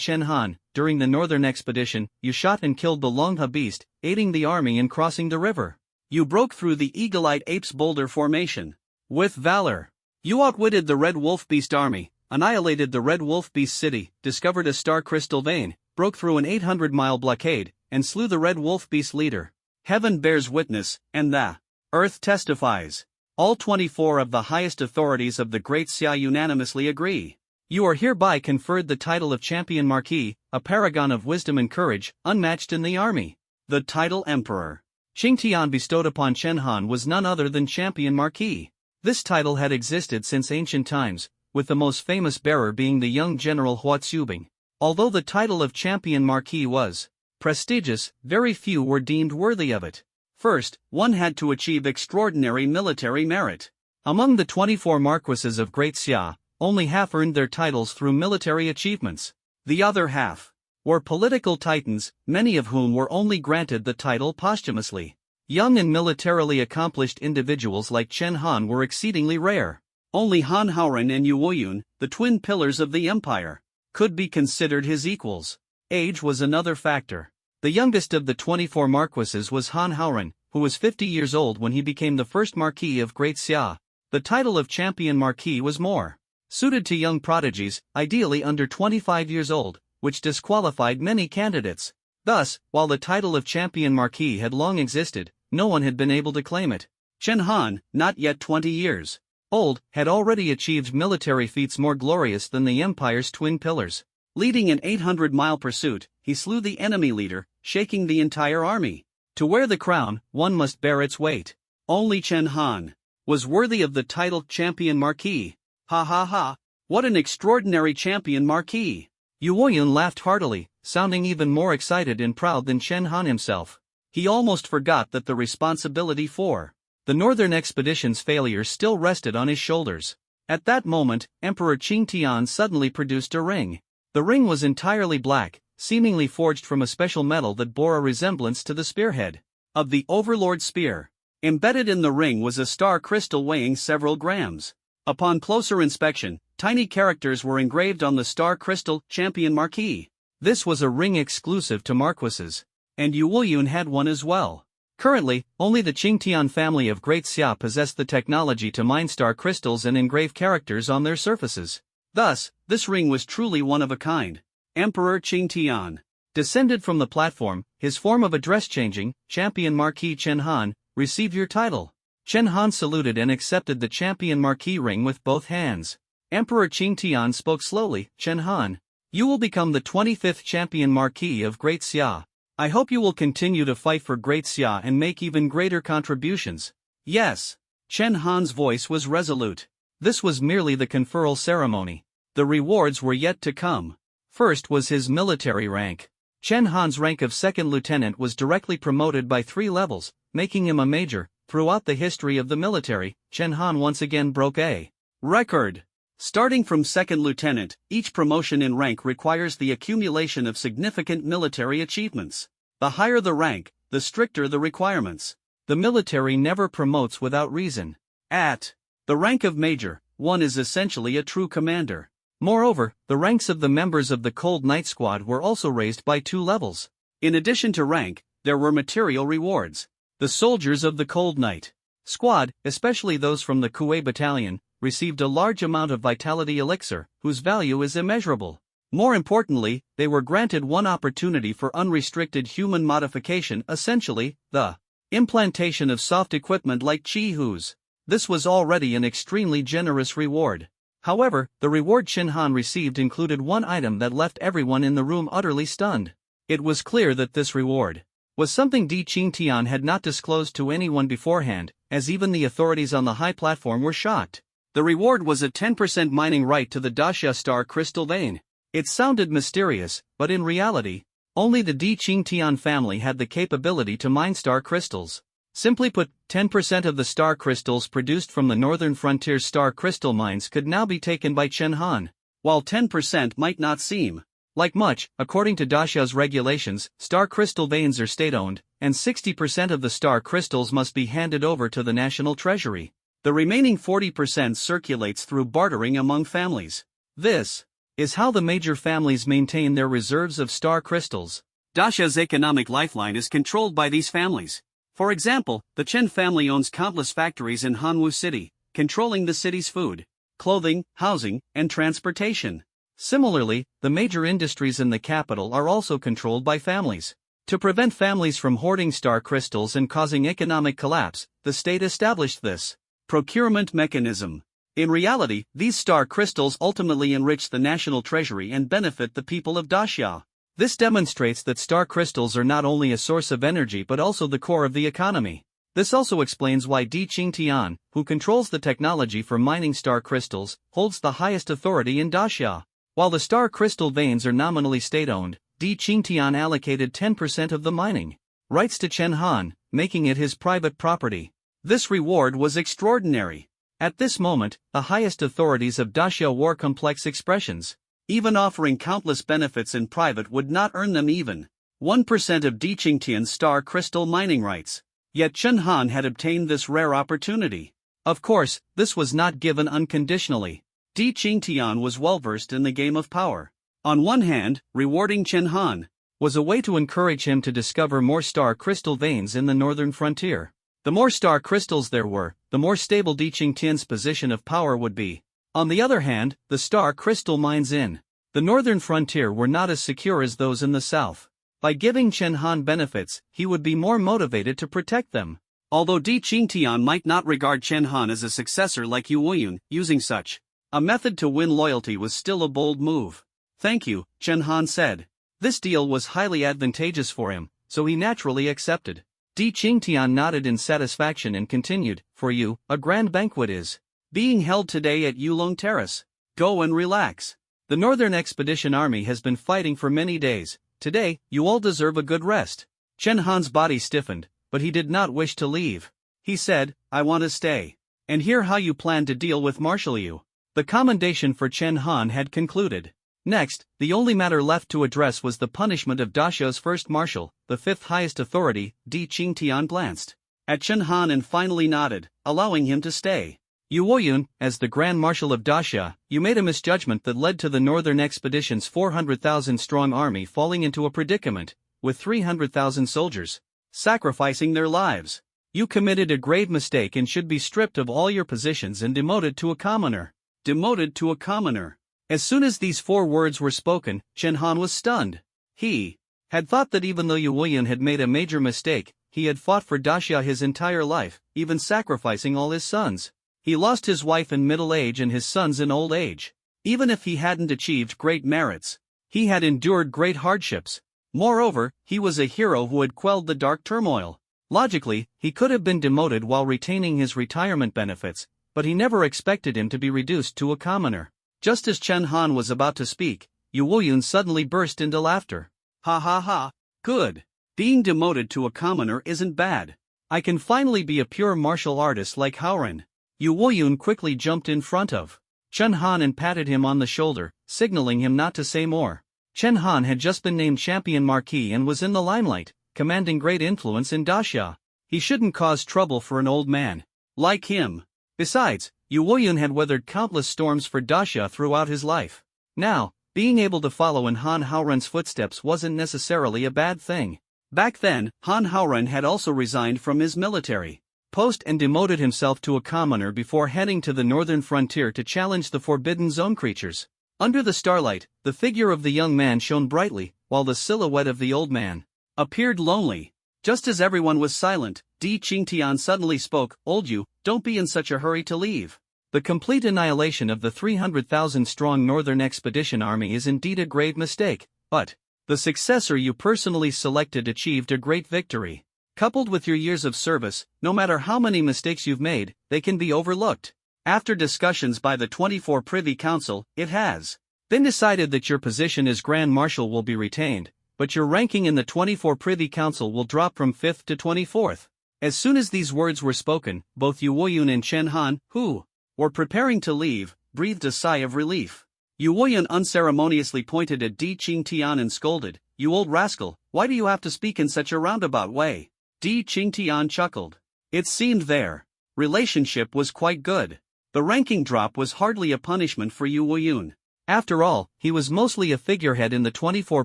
Chen Han, during the northern expedition, you shot and killed the Longha beast, aiding the army in crossing the river. You broke through the Eagle-Eyed Apes boulder formation with valor. You outwitted the Red Wolf Beast army, annihilated the Red Wolf Beast city, discovered a star crystal vein, broke through an 800-mile blockade, and slew the Red Wolf Beast leader. Heaven bears witness, and the earth testifies. All 24 of the highest authorities of the Great Xia unanimously agree. You are hereby conferred the title of Champion Marquis, a paragon of wisdom and courage, unmatched in the army." The title Emperor Qingtian bestowed upon Chen Han was none other than Champion Marquis. This title had existed since ancient times, with the most famous bearer being the young general Hua Zubing. Although the title of Champion Marquis was prestigious, very few were deemed worthy of it. First, one had to achieve extraordinary military merit. Among the 24 marquises of Great Xia, only half earned their titles through military achievements. The other half were political titans, many of whom were only granted the title posthumously. Young and militarily accomplished individuals like Chen Han were exceedingly rare. Only Han Haoren and Yu Wuyun, the twin pillars of the empire, could be considered his equals. Age was another factor. The youngest of the 24 marquises was Han Haoren, who was 50 years old when he became the first Marquis of Great Xia. The title of Champion Marquis was more suited to young prodigies, ideally under 25 years old, which disqualified many candidates. Thus, while the title of Champion Marquis had long existed, no one had been able to claim it. Chen Han, not yet 20 years old, had already achieved military feats more glorious than the empire's twin pillars. Leading an 800-mile pursuit, he slew the enemy leader, shaking the entire army. To wear the crown, one must bear its weight. Only Chen Han was worthy of the title Champion Marquis. Ha ha ha! What an extraordinary Champion Marquis! Yu Wuyun laughed heartily, sounding even more excited and proud than Chen Han himself. He almost forgot that the responsibility for the northern expedition's failure still rested on his shoulders. At that moment, Emperor Qingtian suddenly produced a ring. The ring was entirely black, seemingly forged from a special metal that bore a resemblance to the spearhead of the Overlord spear. Embedded in the ring was a star crystal weighing several grams. Upon closer inspection, tiny characters were engraved on the star crystal, Champion Marquis. This was a ring exclusive to marquises, and Yu Wuyun had one as well. Currently, only the Qingtian family of Great Xia possessed the technology to mine star crystals and engrave characters on their surfaces. Thus, this ring was truly one of a kind. Emperor Qingtian descended from the platform, his form of address changing, Champion Marquis Chen Han, receive your title. Chen Han saluted and accepted the Champion Marquis ring with both hands. Emperor Qing Tian spoke slowly, Chen Han, you will become the 25th Champion Marquis of Great Xia. I hope you will continue to fight for Great Xia and make even greater contributions. Yes. Chen Han's voice was resolute. This was merely the conferral ceremony. The rewards were yet to come. First was his military rank. Chen Han's rank of second lieutenant was directly promoted by 3 levels, making him a major. Throughout the history of the military, Chen Han once again broke a record. Starting from second lieutenant, each promotion in rank requires the accumulation of significant military achievements. The higher the rank, the stricter the requirements. The military never promotes without reason. At the rank of major, one is essentially a true commander. Moreover, the ranks of the members of the Cold Knight Squad were also raised by 2 levels. In addition to rank, there were material rewards. The soldiers of the Cold Knight Squad, especially those from the Kuei Battalion, received a large amount of vitality elixir, whose value is immeasurable. More importantly, they were granted one opportunity for unrestricted human modification, essentially, the implantation of soft equipment like Chi-Hus. This was already an extremely generous reward. However, the reward Chen Han received included one item that left everyone in the room utterly stunned. It was clear that this reward was something Di Qingtian had not disclosed to anyone beforehand, as even the authorities on the high platform were shocked. The reward was a 10% mining right to the Daxia Star Crystal Vein. It sounded mysterious, but in reality, only the Di Qingtian family had the capability to mine star crystals. Simply put, 10% of the star crystals produced from the Northern Frontier's star crystal mines could now be taken by Chen Han. While 10% might not seem like much, according to Daxia's regulations, star crystal veins are state-owned, and 60% of the star crystals must be handed over to the national treasury. The remaining 40% circulates through bartering among families. This is how the major families maintain their reserves of star crystals. Daxia's economic lifeline is controlled by these families. For example, the Chen family owns countless factories in Hanwu City, controlling the city's food, clothing, housing, and transportation. Similarly, the major industries in the capital are also controlled by families. To prevent families from hoarding star crystals and causing economic collapse, the state established this procurement mechanism. In reality, these star crystals ultimately enrich the national treasury and benefit the people of Daxia. This demonstrates that star crystals are not only a source of energy but also the core of the economy. This also explains why Di Qingtian, who controls the technology for mining star crystals, holds the highest authority in Daxia. While the star crystal veins are nominally state-owned, Di Qingtian allocated 10% of the mining rights to Chen Han, making it his private property. This reward was extraordinary. At this moment, the highest authorities of Daxia wore complex expressions. Even offering countless benefits in private would not earn them even 1% of Di Qingtian's star crystal mining rights. Yet Chen Han had obtained this rare opportunity. Of course, this was not given unconditionally. Di Qingtian was well-versed in the game of power. On one hand, rewarding Chen Han was a way to encourage him to discover more star crystal veins in the northern frontier. The more star crystals there were, the more stable Di Qingtian's position of power would be. On the other hand, the star crystal mines in the northern frontier were not as secure as those in the south. By giving Chen Han benefits, he would be more motivated to protect them. Although Di Qingtian might not regard Chen Han as a successor like Yu Weiyun, using such a method to win loyalty was still a bold move. Thank you, Chen Han said. This deal was highly advantageous for him, so he naturally accepted. Di Qingtian nodded in satisfaction and continued, for you, a grand banquet is being held today at Yulong Terrace. Go and relax. The Northern Expedition Army has been fighting for many days. Today, you all deserve a good rest. Chen Han's body stiffened, but he did not wish to leave. He said, I want to stay and hear how you plan to deal with Marshal Liu. The commendation for Chen Han had concluded. Next, the only matter left to address was the punishment of Daxia's first marshal, the fifth highest authority. Di Qingtian glanced at Chen Han and finally nodded, allowing him to stay. Yu Weiyun, as the Grand Marshal of Daxia, you made a misjudgment that led to the Northern Expedition's 400,000-strong army falling into a predicament, with 300,000 soldiers sacrificing their lives. You committed a grave mistake and should be stripped of all your positions and demoted to a commoner. Demoted to a commoner. As soon as these 4 words were spoken, Chen Han was stunned. He had thought that even though Yu Wuyan had made a major mistake, he had fought for Daxia his entire life, even sacrificing all his sons. He lost his wife in middle age and his sons in old age. Even if he hadn't achieved great merits, he had endured great hardships. Moreover, he was a hero who had quelled the dark turmoil. Logically, he could have been demoted while retaining his retirement benefits, but he never expected him to be reduced to a commoner. Just as Chen Han was about to speak, Yu Wuyun suddenly burst into laughter. Ha ha ha, good. Being demoted to a commoner isn't bad. I can finally be a pure martial artist like Haoren. Yu Wuyun quickly jumped in front of Chen Han and patted him on the shoulder, signaling him not to say more. Chen Han had just been named Champion Marquis and was in the limelight, commanding great influence in Daxia. He shouldn't cause trouble for an old man like him. Besides, Yu Wuyun had weathered countless storms for Daxia throughout his life. Now, being able to follow in Han Haoren's footsteps wasn't necessarily a bad thing. Back then, Han Haoren had also resigned from his military post and demoted himself to a commoner before heading to the northern frontier to challenge the Forbidden Zone creatures. Under the starlight, the figure of the young man shone brightly, while the silhouette of the old man appeared lonely. Just as everyone was silent, Di Qingtian suddenly spoke. "Old Yu, don't be in such a hurry to leave. The complete annihilation of the 300,000-strong Northern Expedition Army is indeed a grave mistake, but the successor you personally selected achieved a great victory. Coupled with your years of service, no matter how many mistakes you've made, they can be overlooked. After discussions by the 24 Privy Council, it has been decided that your position as Grand Marshal will be retained, but your ranking in the 24 Privy Council will drop from 5th to 24th. As soon as these words were spoken, both Yu Wuyun and Chen Han, who were preparing to leave, breathed a sigh of relief. Yu Wuyun unceremoniously pointed at Di Qingtian and scolded, "You old rascal, why do you have to speak in such a roundabout way?" Di Qingtian chuckled. It seemed their relationship was quite good. The ranking drop was hardly a punishment for Yu Wuyun. After all, he was mostly a figurehead in the 24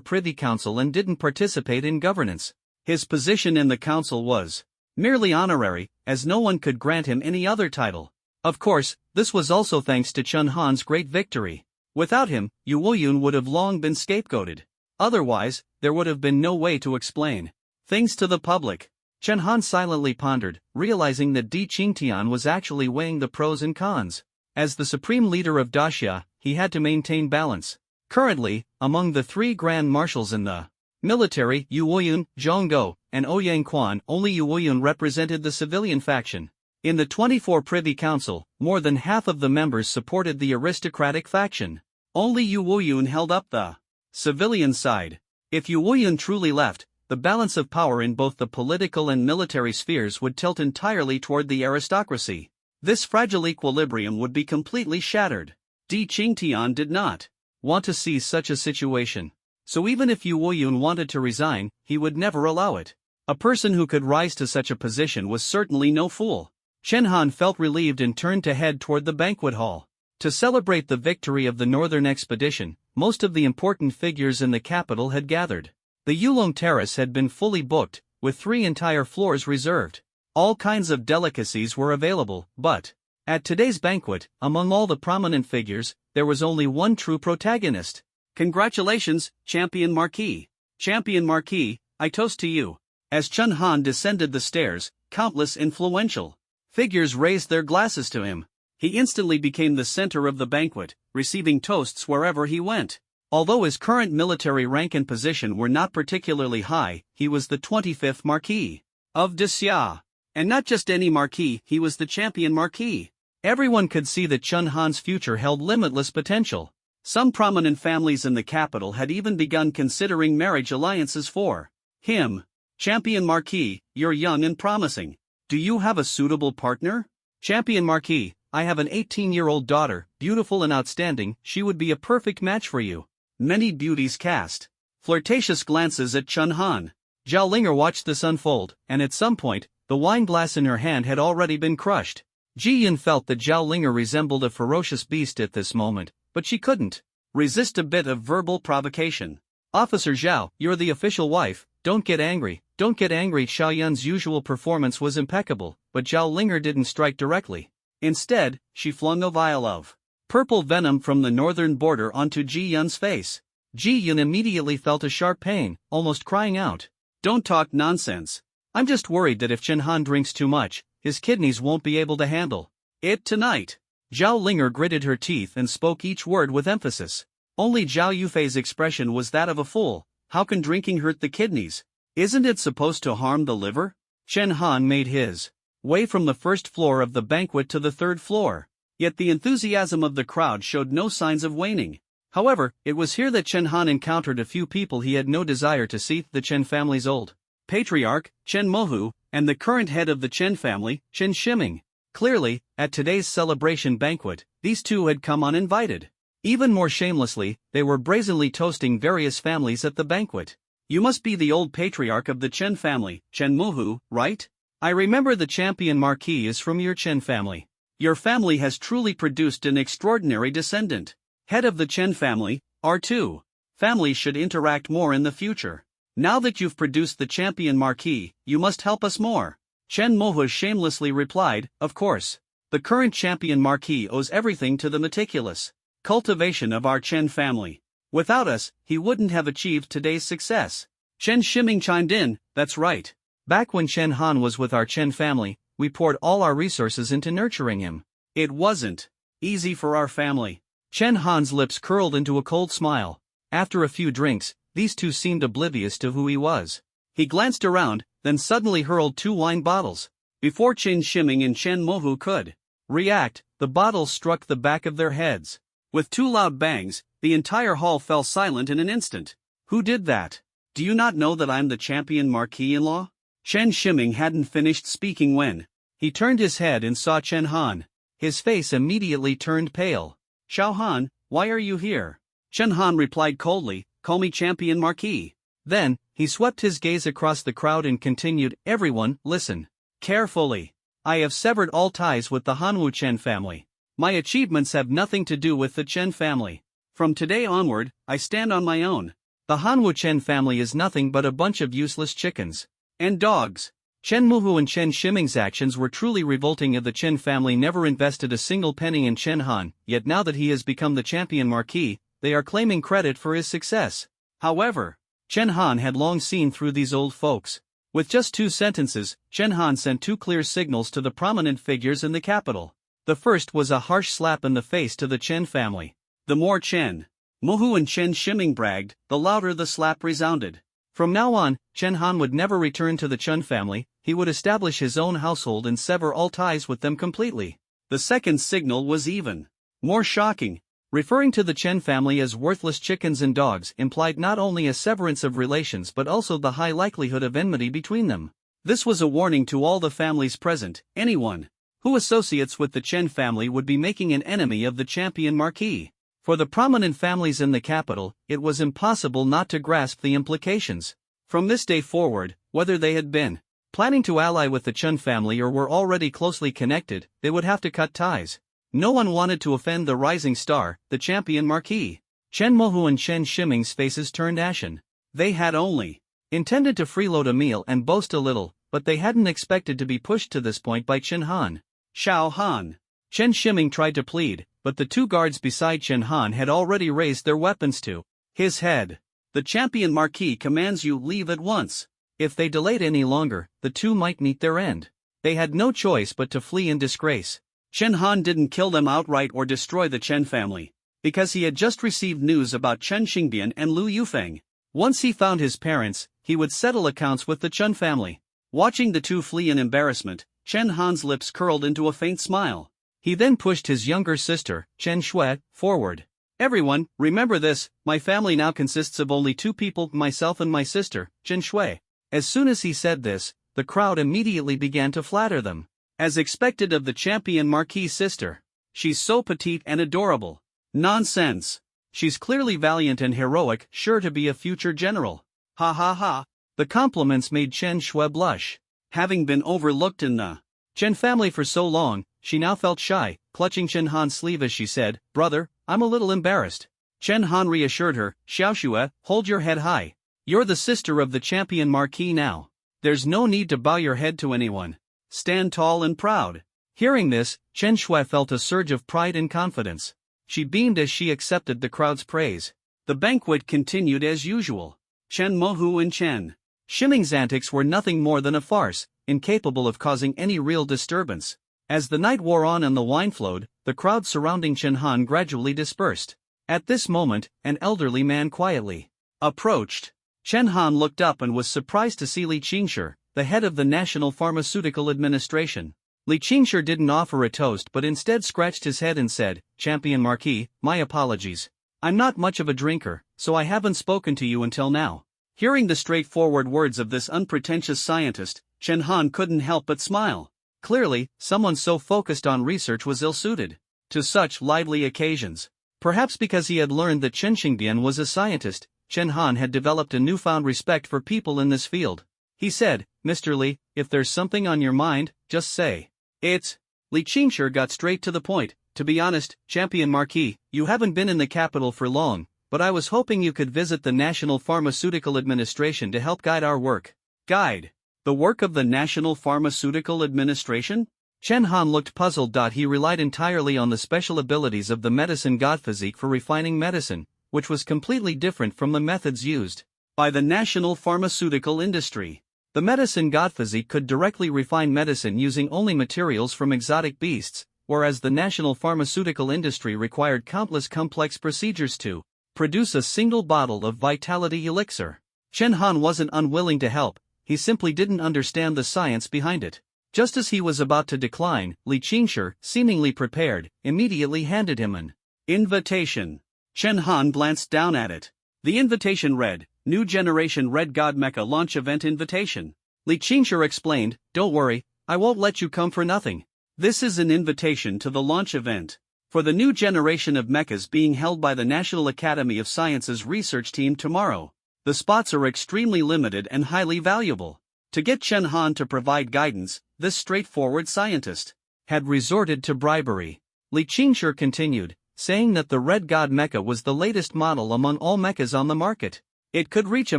Privy Council and didn't participate in governance. His position in the council was merely honorary, as no one could grant him any other title. Of course, this was also thanks to Chen Han's great victory. Without him, Yu Wuyun would have long been scapegoated. Otherwise, there would have been no way to explain things to the public. Chen Han silently pondered, realizing that Di Qingtian was actually weighing the pros and cons. As the supreme leader of Daxia, he had to maintain balance. Currently, among the three grand marshals in the military, Yu Wuyun, Zhang Go, and Ouyang Quan, only Yu Wuyun represented the civilian faction. In the 24 Privy Council, more than half of the members supported the aristocratic faction. Only Yu Wuyun held up the civilian side. If Yu Wuyun truly left, the balance of power in both the political and military spheres would tilt entirely toward the aristocracy. This fragile equilibrium would be completely shattered. Di Qingtian did not want to see such a situation. So even if Yu Wuyun wanted to resign, he would never allow it. A person who could rise to such a position was certainly no fool. Chen Han felt relieved and turned to head toward the banquet hall. To celebrate the victory of the Northern Expedition, most of the important figures in the capital had gathered. The Yulong Terrace had been fully booked, with 3 entire floors reserved. All kinds of delicacies were available, but at today's banquet, among all the prominent figures, there was only one true protagonist. "Congratulations, Champion Marquis. Champion Marquis, I toast to you." As Chen Han descended the stairs, countless influential figures raised their glasses to him. He instantly became the center of the banquet, receiving toasts wherever he went. Although his current military rank and position were not particularly high, he was the 25th Marquis of Daxia. And not just any Marquis, he was the Champion Marquis. Everyone could see that Chen Han's future held limitless potential. Some prominent families in the capital had even begun considering marriage alliances for him. "Champion Marquis, you're young and promising. Do you have a suitable partner?" "Champion Marquis, I have an 18-year-old daughter, beautiful and outstanding. She would be a perfect match for you." Many beauties cast flirtatious glances at Chen Han. Zhao Linger watched this unfold, and at some point, the wine glass in her hand had already been crushed. Ji Yun felt that Zhao Linger resembled a ferocious beast at this moment, but she couldn't resist a bit of verbal provocation. "Officer Zhao, you're the official wife, don't get angry, don't get angry." Xiao Yun's usual performance was impeccable, but Zhao Linger didn't strike directly. Instead, she flung a vial of purple venom from the northern border onto Ji Yun's face. Ji Yun immediately felt a sharp pain, almost crying out. Don't talk nonsense. I'm just worried that if Chen Han drinks too much, his kidneys won't be able to handle it tonight. Zhao Linger gritted her teeth and spoke each word with emphasis. Only Zhao Yufei's expression was that of a fool. How can drinking hurt the kidneys? Isn't it supposed to harm the liver? Chen Han made his way from the first floor of the banquet to the third floor. Yet the enthusiasm of the crowd showed no signs of waning. However, it was here that Chen Han encountered a few people he had no desire to see: the Chen family's old patriarch, Chen Mohu, and the current head of the Chen family, Chen Shiming. Clearly, at today's celebration banquet, these two had come uninvited. Even more shamelessly, they were brazenly toasting various families at the banquet. You must be the old patriarch of the Chen family, Chen Mohu, right? I remember the champion marquis is from your Chen family. Your family has truly produced an extraordinary descendant. Head of the Chen family, R2. Families should interact more in the future. Now that you've produced the champion marquis, you must help us more. Chen Mohu shamelessly replied, of course. The current champion marquis owes everything to the meticulous cultivation of our Chen family. Without us, he wouldn't have achieved today's success. Chen Shiming chimed in, that's right. Back when Chen Han was with our Chen family, we poured all our resources into nurturing him. It wasn't easy for our family. Chen Han's lips curled into a cold smile. After a few drinks, these two seemed oblivious to who he was. He glanced around, then suddenly hurled 2 wine bottles. Before Chen Shiming and Chen Mohu could react, the bottles struck the back of their heads. With 2 loud bangs, the entire hall fell silent in an instant. Who did that? Do you not know that I'm the champion marquis-in-law? Chen Shiming hadn't finished speaking when he turned his head and saw Chen Han. His face immediately turned pale. Xiao Han, why are you here? Chen Han replied coldly, call me champion marquis. Then, he swept his gaze across the crowd and continued, everyone, listen carefully. I have severed all ties with the Hanwu Chen family. My achievements have nothing to do with the Chen family. From today onward, I stand on my own. The Hanwu Chen family is nothing but a bunch of useless chickens and dogs. Chen Mohu and Chen Shiming's actions were truly revolting. The Chen family never invested a single penny in Chen Han, yet now that he has become the champion marquis, they are claiming credit for his success. However, Chen Han had long seen through these old folks. With just 2 sentences, Chen Han sent 2 clear signals to the prominent figures in the capital. The first was a harsh slap in the face to the Chen family. The more Chen Mohu and Chen Shiming bragged, the louder the slap resounded. From now on, Chen Han would never return to the Chen family. He would establish his own household and sever all ties with them completely. The second signal was even more shocking. Referring to the Chen family as worthless chickens and dogs implied not only a severance of relations but also the high likelihood of enmity between them. This was a warning to all the families present. Anyone who associates with the Chen family would be making an enemy of the champion marquis. For the prominent families in the capital, it was impossible not to grasp the implications. From this day forward, whether they had been planning to ally with the Chen family or were already closely connected, they would have to cut ties. No one wanted to offend the rising star, the champion marquis. Chen Mohu and Chen Shiming's faces turned ashen. They had only intended to freeload a meal and boast a little, but they hadn't expected to be pushed to this point by Chen Han. Xiao Han. Chen Shiming tried to plead, but the 2 guards beside Chen Han had already raised their weapons to his head. The champion marquis commands you leave at once. If they delayed any longer, the 2 might meet their end. They had no choice but to flee in disgrace. Chen Han didn't kill them outright or destroy the Chen family, because he had just received news about Chen Xingbian and Lu Yufeng. Once he found his parents, he would settle accounts with the Chen family. Watching the 2 flee in embarrassment, Chen Han's lips curled into a faint smile. He then pushed his younger sister, Chen Shui, forward. Everyone, remember this, my family now consists of only 2 people, myself and my sister, Chen Shui. As soon as he said this, the crowd immediately began to flatter them. As expected of the champion marquis' sister. She's so petite and adorable. Nonsense. She's clearly valiant and heroic, sure to be a future general. Ha ha ha. The compliments made Chen Shui blush. Having been overlooked in the Chen family for so long, she now felt shy, clutching Chen Han's sleeve as she said, brother, I'm a little embarrassed. Chen Han reassured her, Xiao Shui, hold your head high. You're the sister of the champion marquis now. There's no need to bow your head to anyone. Stand tall and proud. Hearing this, Chen Shui felt a surge of pride and confidence. She beamed as she accepted the crowd's praise. The banquet continued as usual. Chen Mohu and Chen Shiming's antics were nothing more than a farce, incapable of causing any real disturbance. As the night wore on and the wine flowed, the crowd surrounding Chen Han gradually dispersed. At this moment, an elderly man quietly approached. Chen Han looked up and was surprised to see Li Qingshi, the head of the National Pharmaceutical Administration. Li Qingshi didn't offer a toast but instead scratched his head and said, "Champion Marquis, my apologies. I'm not much of a drinker, so I haven't spoken to you until now." Hearing the straightforward words of this unpretentious scientist, Chen Han couldn't help but smile. Clearly, someone so focused on research was ill-suited to such lively occasions. Perhaps because he had learned that Chen Xingdian was a scientist, Chen Han had developed a newfound respect for people in this field. He said, "Mr. Li, if there's something on your mind, just say it." Li Qingshi got straight to the point. "To be honest, Champion Marquis, you haven't been in the capital for long, but I was hoping you could visit the National Pharmaceutical Administration to help guide our work." Guide the work of the National Pharmaceutical Administration? Chen Han looked puzzled. He relied entirely on the special abilities of the medicine god physique for refining medicine, which was completely different from the methods used by the national pharmaceutical industry. The medicine god physique could directly refine medicine using only materials from exotic beasts, whereas the national pharmaceutical industry required countless complex procedures to produce a single bottle of vitality elixir. Chen Han wasn't unwilling to help, he simply didn't understand the science behind it. Just as he was about to decline, Li Qingshi, seemingly prepared, immediately handed him an invitation. Chen Han glanced down at it. The invitation read, "New Generation Red God Mecha Launch Event Invitation." Li Qingshi explained, "Don't worry, I won't let you come for nothing. This is an invitation to the launch event for the new generation of mechas being held by the National Academy of Sciences research team tomorrow. The spots are extremely limited and highly valuable." To get Chen Han to provide guidance, this straightforward scientist had resorted to bribery. Li Qingshi continued, saying that the Red God Mecha was the latest model among all mechas on the market. It could reach a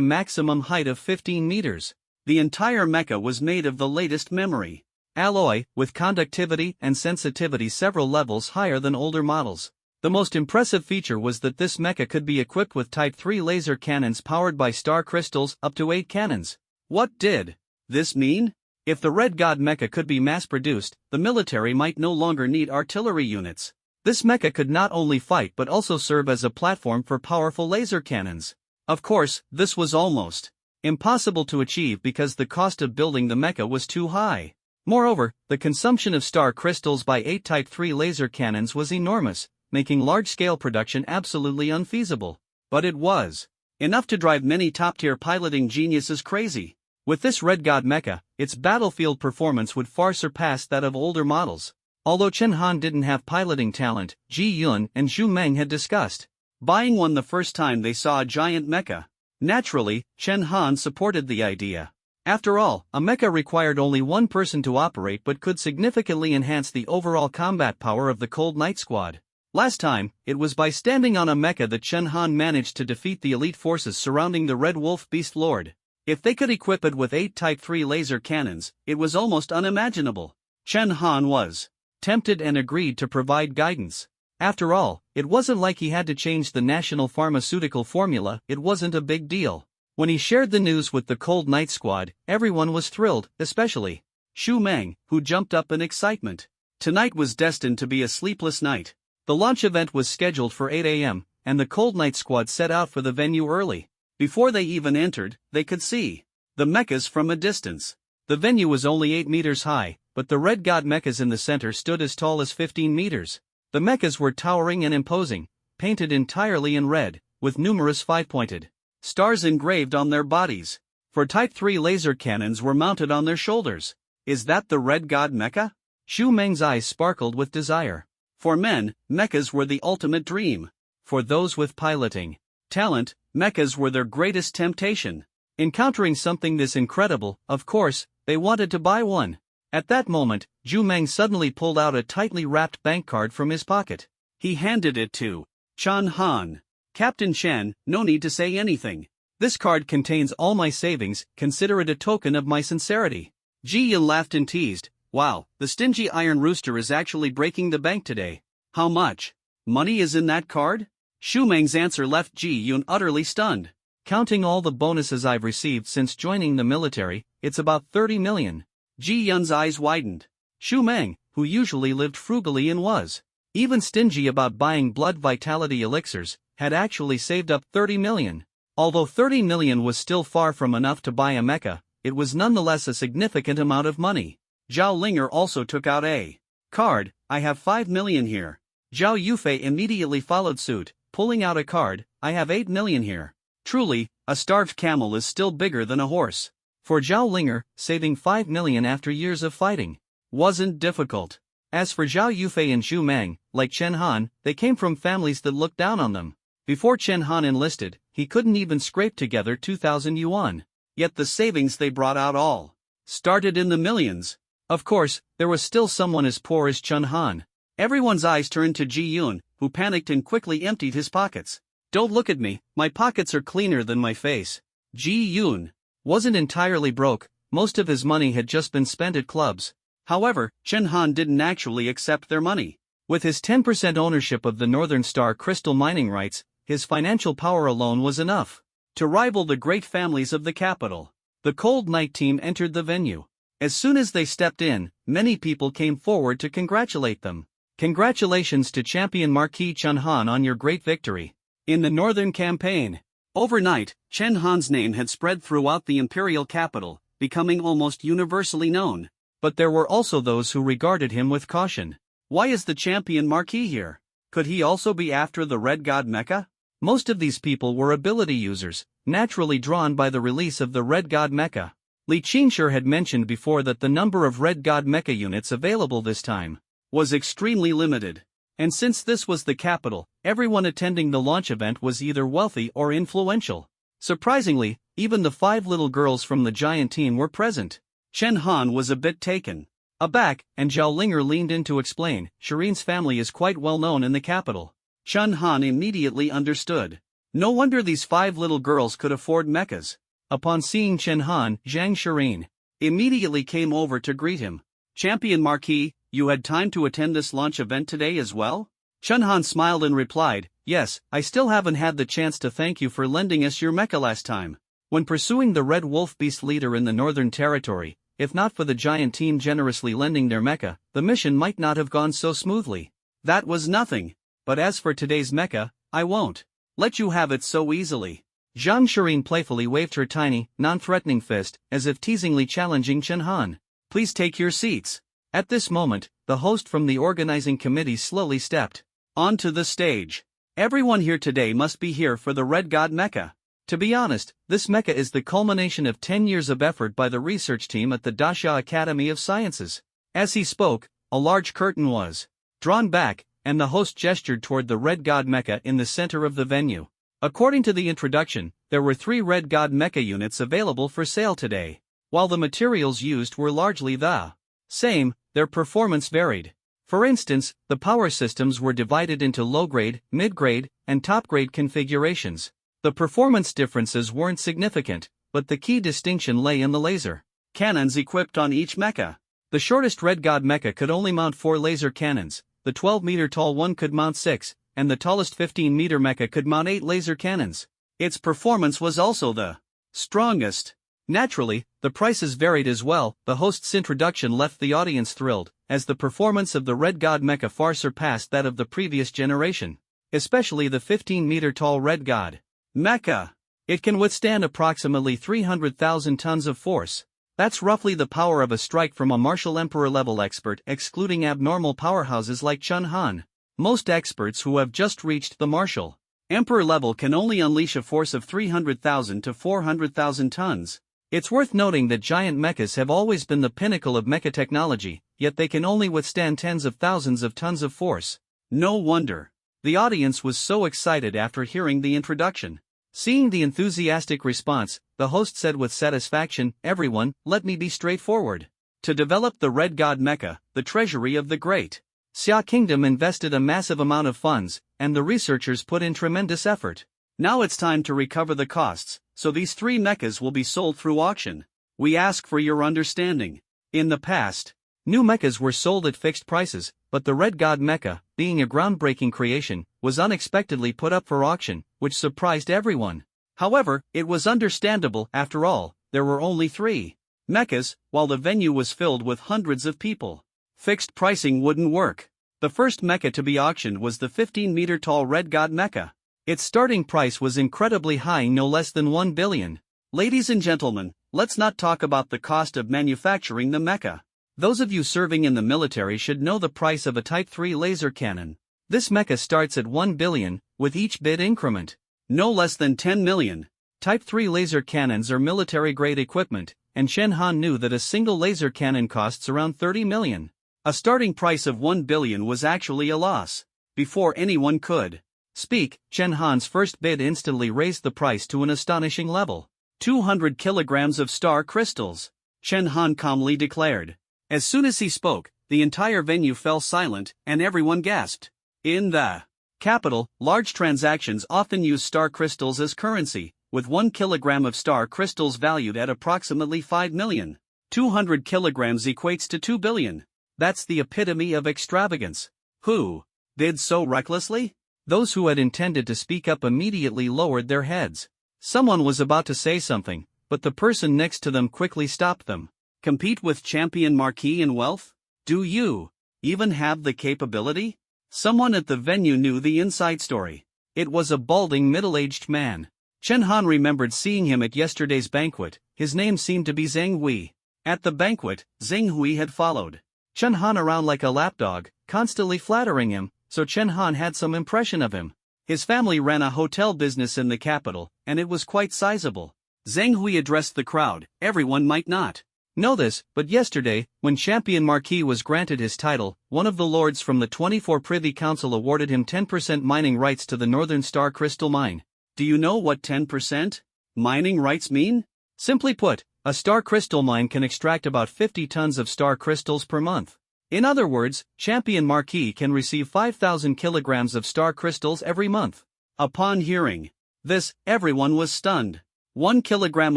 maximum height of 15 meters. The entire mecha was made of the latest memory alloy, with conductivity and sensitivity several levels higher than older models. The most impressive feature was that this mecha could be equipped with Type 3 laser cannons powered by star crystals, up to 8 cannons. What did this mean? If the Red God mecha could be mass-produced, the military might no longer need artillery units. This mecha could not only fight but also serve as a platform for powerful laser cannons. Of course, this was almost impossible to achieve because the cost of building the mecha was too high. Moreover, the consumption of star crystals by 8 Type 3 laser cannons was enormous, making large-scale production absolutely unfeasible. But it was enough to drive many top-tier piloting geniuses crazy. With this Red God mecha, its battlefield performance would far surpass that of older models. Although Chen Han didn't have piloting talent, Ji Yun and Zhu Meng had discussed buying one the first time they saw a giant mecha. Naturally, Chen Han supported the idea. After all, a mecha required only one person to operate but could significantly enhance the overall combat power of the Cold Knight Squad. Last time, it was by standing on a mecha that Chen Han managed to defeat the elite forces surrounding the Red Wolf Beast Lord. If they could equip it with 8 Type 3 laser cannons, it was almost unimaginable. Chen Han was tempted and agreed to provide guidance. After all, it wasn't like he had to change the national pharmaceutical formula, it wasn't a big deal. When he shared the news with the Cold Knight Squad, everyone was thrilled, especially Zhu Meng, who jumped up in excitement. Tonight was destined to be a sleepless night. The launch event was scheduled for 8 a.m., and the Cold Knight Squad set out for the venue early. Before they even entered, they could see the mechas from a distance. The venue was only 8 meters high, but the Red God mechas in the center stood as tall as 15 meters. The mechas were towering and imposing, painted entirely in red, with numerous five-pointed stars engraved on their bodies. For Type 3 laser cannons were mounted on their shoulders. Is that the Red God mecha? Zhu Meng's eyes sparkled with desire. For men, mechas were the ultimate dream. For those with piloting talent, mechas were their greatest temptation. Encountering something this incredible, of course, they wanted to buy one. At that moment, Zhu Meng suddenly pulled out a tightly wrapped bank card from his pocket. He handed it to Chen Han. "Captain Chen, no need to say anything. This card contains all my savings, consider it a token of my sincerity." Ji Yun laughed and teased, "Wow, the stingy Iron Rooster is actually breaking the bank today. How much money is in that card?" Xu Meng's answer left Ji Yun utterly stunned. Counting all the bonuses I've received since joining the military, it's about 30 million. Ji Yun's eyes widened. Xu Meng, who usually lived frugally and was even stingy about buying blood vitality elixirs, had actually saved up 30 million. Although 30 million was still far from enough to buy a mecha, it was nonetheless a significant amount of money. Zhao Linger also took out a card. I have 5 million here. Zhao Yufei immediately followed suit, pulling out a card. I have 8 million here. Truly, a starved camel is still bigger than a horse. For Zhao Linger, saving 5 million after years of fighting wasn't difficult. As for Zhao Yufei and Xu Meng, like Chen Han, they came from families that looked down on them. Before Chen Han enlisted, he couldn't even scrape together 2,000 yuan. Yet the savings they brought out all started in the millions. Of course, there was still someone as poor as Chen Han. Everyone's eyes turned to Ji Yun, who panicked and quickly emptied his pockets. Don't look at me, my pockets are cleaner than my face. Ji Yun wasn't entirely broke, most of his money had just been spent at clubs. However, Chen Han didn't actually accept their money. With his 10% ownership of the Northern Star crystal mining rights, his financial power alone was enough to rival the great families of the capital. The Cold Night team entered the venue. As soon as they stepped in, many people came forward to congratulate them. Congratulations to champion Marquis Chen Han on your great victory in the Northern Campaign. Overnight, Chen Han's name had spread throughout the imperial capital, becoming almost universally known. But there were also those who regarded him with caution. Why is the champion Marquis here? Could he also be after the Red God Mecha? Most of these people were ability users, naturally drawn by the release of the Red God Mecha. Li Qingshi had mentioned before that the number of Red God Mecha units available this time was extremely limited. And since this was the capital, everyone attending the launch event was either wealthy or influential. Surprisingly, even the 5 little girls from the giant team were present. Chen Han was a bit taken aback, and Zhao Linger leaned in to explain. Shirin's family is quite well known in the capital. Chen Han immediately understood. No wonder these 5 little girls could afford mechas. Upon seeing Chen Han, Zhang Shirin immediately came over to greet him. Champion Marquis, you had time to attend this launch event today as well? Chen Han smiled and replied, yes, I still haven't had the chance to thank you for lending us your mecha last time. When pursuing the Red Wolf Beast leader in the Northern Territory, if not for the giant team generously lending their mecha, the mission might not have gone so smoothly. That was nothing. But as for today's mecha, I won't let you have it so easily. Zhang Shirin playfully waved her tiny, non-threatening fist, as if teasingly challenging Chen Han. Please take your seats. At this moment, the host from the organizing committee slowly stepped onto the stage. Everyone here today must be here for the Red God Mecha. To be honest, this mecha is the culmination of 10 years of effort by the research team at the Dasha Academy of Sciences. As he spoke, a large curtain was drawn back, and the host gestured toward the Red God Mecha in the center of the venue. According to the introduction, there were 3 Red God Mecha units available for sale today. While the materials used were largely the same, their performance varied. For instance, the power systems were divided into low-grade, mid-grade, and top-grade configurations. The performance differences weren't significant, but the key distinction lay in the laser cannons equipped on each mecha. The shortest Red God mecha could only mount 4 laser cannons, the 12-meter tall one could mount 6, and the tallest 15-meter mecha could mount 8 laser cannons. Its performance was also the strongest. Naturally, the prices varied as well. The host's introduction left the audience thrilled, as the performance of the Red God mecha far surpassed that of the previous generation, especially the 15-meter tall Red God mecha. It can withstand approximately 300,000 tons of force. That's roughly the power of a strike from a martial emperor level expert, excluding abnormal powerhouses like Chen Han. Most experts who have just reached the martial emperor level can only unleash a force of 300,000 to 400,000 tons. It's worth noting that giant mechas have always been the pinnacle of mecha technology, yet they can only withstand tens of thousands of tons of force. No wonder the audience was so excited after hearing the introduction. Seeing the enthusiastic response, the host said with satisfaction, everyone, let me be straightforward. To develop the Red God mecha, the treasury of the Great Xia Kingdom invested a massive amount of funds, and the researchers put in tremendous effort. Now it's time to recover the costs, so these 3 mechas will be sold through auction. We ask for your understanding. In the past, new mechas were sold at fixed prices, but the Red God Mecha, being a groundbreaking creation, was unexpectedly put up for auction, which surprised everyone. However, it was understandable. After all, there were only 3 mechas, while the venue was filled with hundreds of people. Fixed pricing wouldn't work. The first mecha to be auctioned was the 15-meter-tall Red God Mecha. Its starting price was incredibly high, no less than 1 billion. Ladies and gentlemen, let's not talk about the cost of manufacturing the mecha. Those of you serving in the military should know the price of a Type 3 laser cannon. This mecha starts at 1 billion, with each bid increment no less than 10 million. Type 3 laser cannons are military-grade equipment, and Chen Han knew that a single laser cannon costs around 30 million. A starting price of 1 billion was actually a loss. Before anyone could speak, Chen Han's first bid instantly raised the price to an astonishing level. 200 kilograms of star crystals, Chen Han calmly declared. As soon as he spoke, the entire venue fell silent, and everyone gasped. In the capital, large transactions often use star crystals as currency, with 1 kilogram of star crystals valued at approximately 5 million. 200 kilograms equates to 2 billion. That's the epitome of extravagance. Who did so recklessly? Those who had intended to speak up immediately lowered their heads. Someone was about to say something, but the person next to them quickly stopped them. Compete with Champion Marquis in wealth? Do you even have the capability? Someone at the venue knew the inside story. It was a balding middle-aged man. Chen Han remembered seeing him at yesterday's banquet. His name seemed to be Zheng Hui. At the banquet, Zheng Hui had followed Chen Han around like a lapdog, constantly flattering him, so Chen Han had some impression of him. His family ran a hotel business in the capital, and it was quite sizable. Zheng Hui addressed the crowd. Everyone might not know this, but yesterday, when Champion Marquis was granted his title, one of the lords from the 24 Privy Council awarded him 10% mining rights to the Northern Star Crystal Mine. Do you know what 10% mining rights mean? Simply put, a star crystal mine can extract about 50 tons of star crystals per month. In other words, Champion Marquis can receive 5,000 kilograms of star crystals every month. Upon hearing this, everyone was stunned. 1 kilogram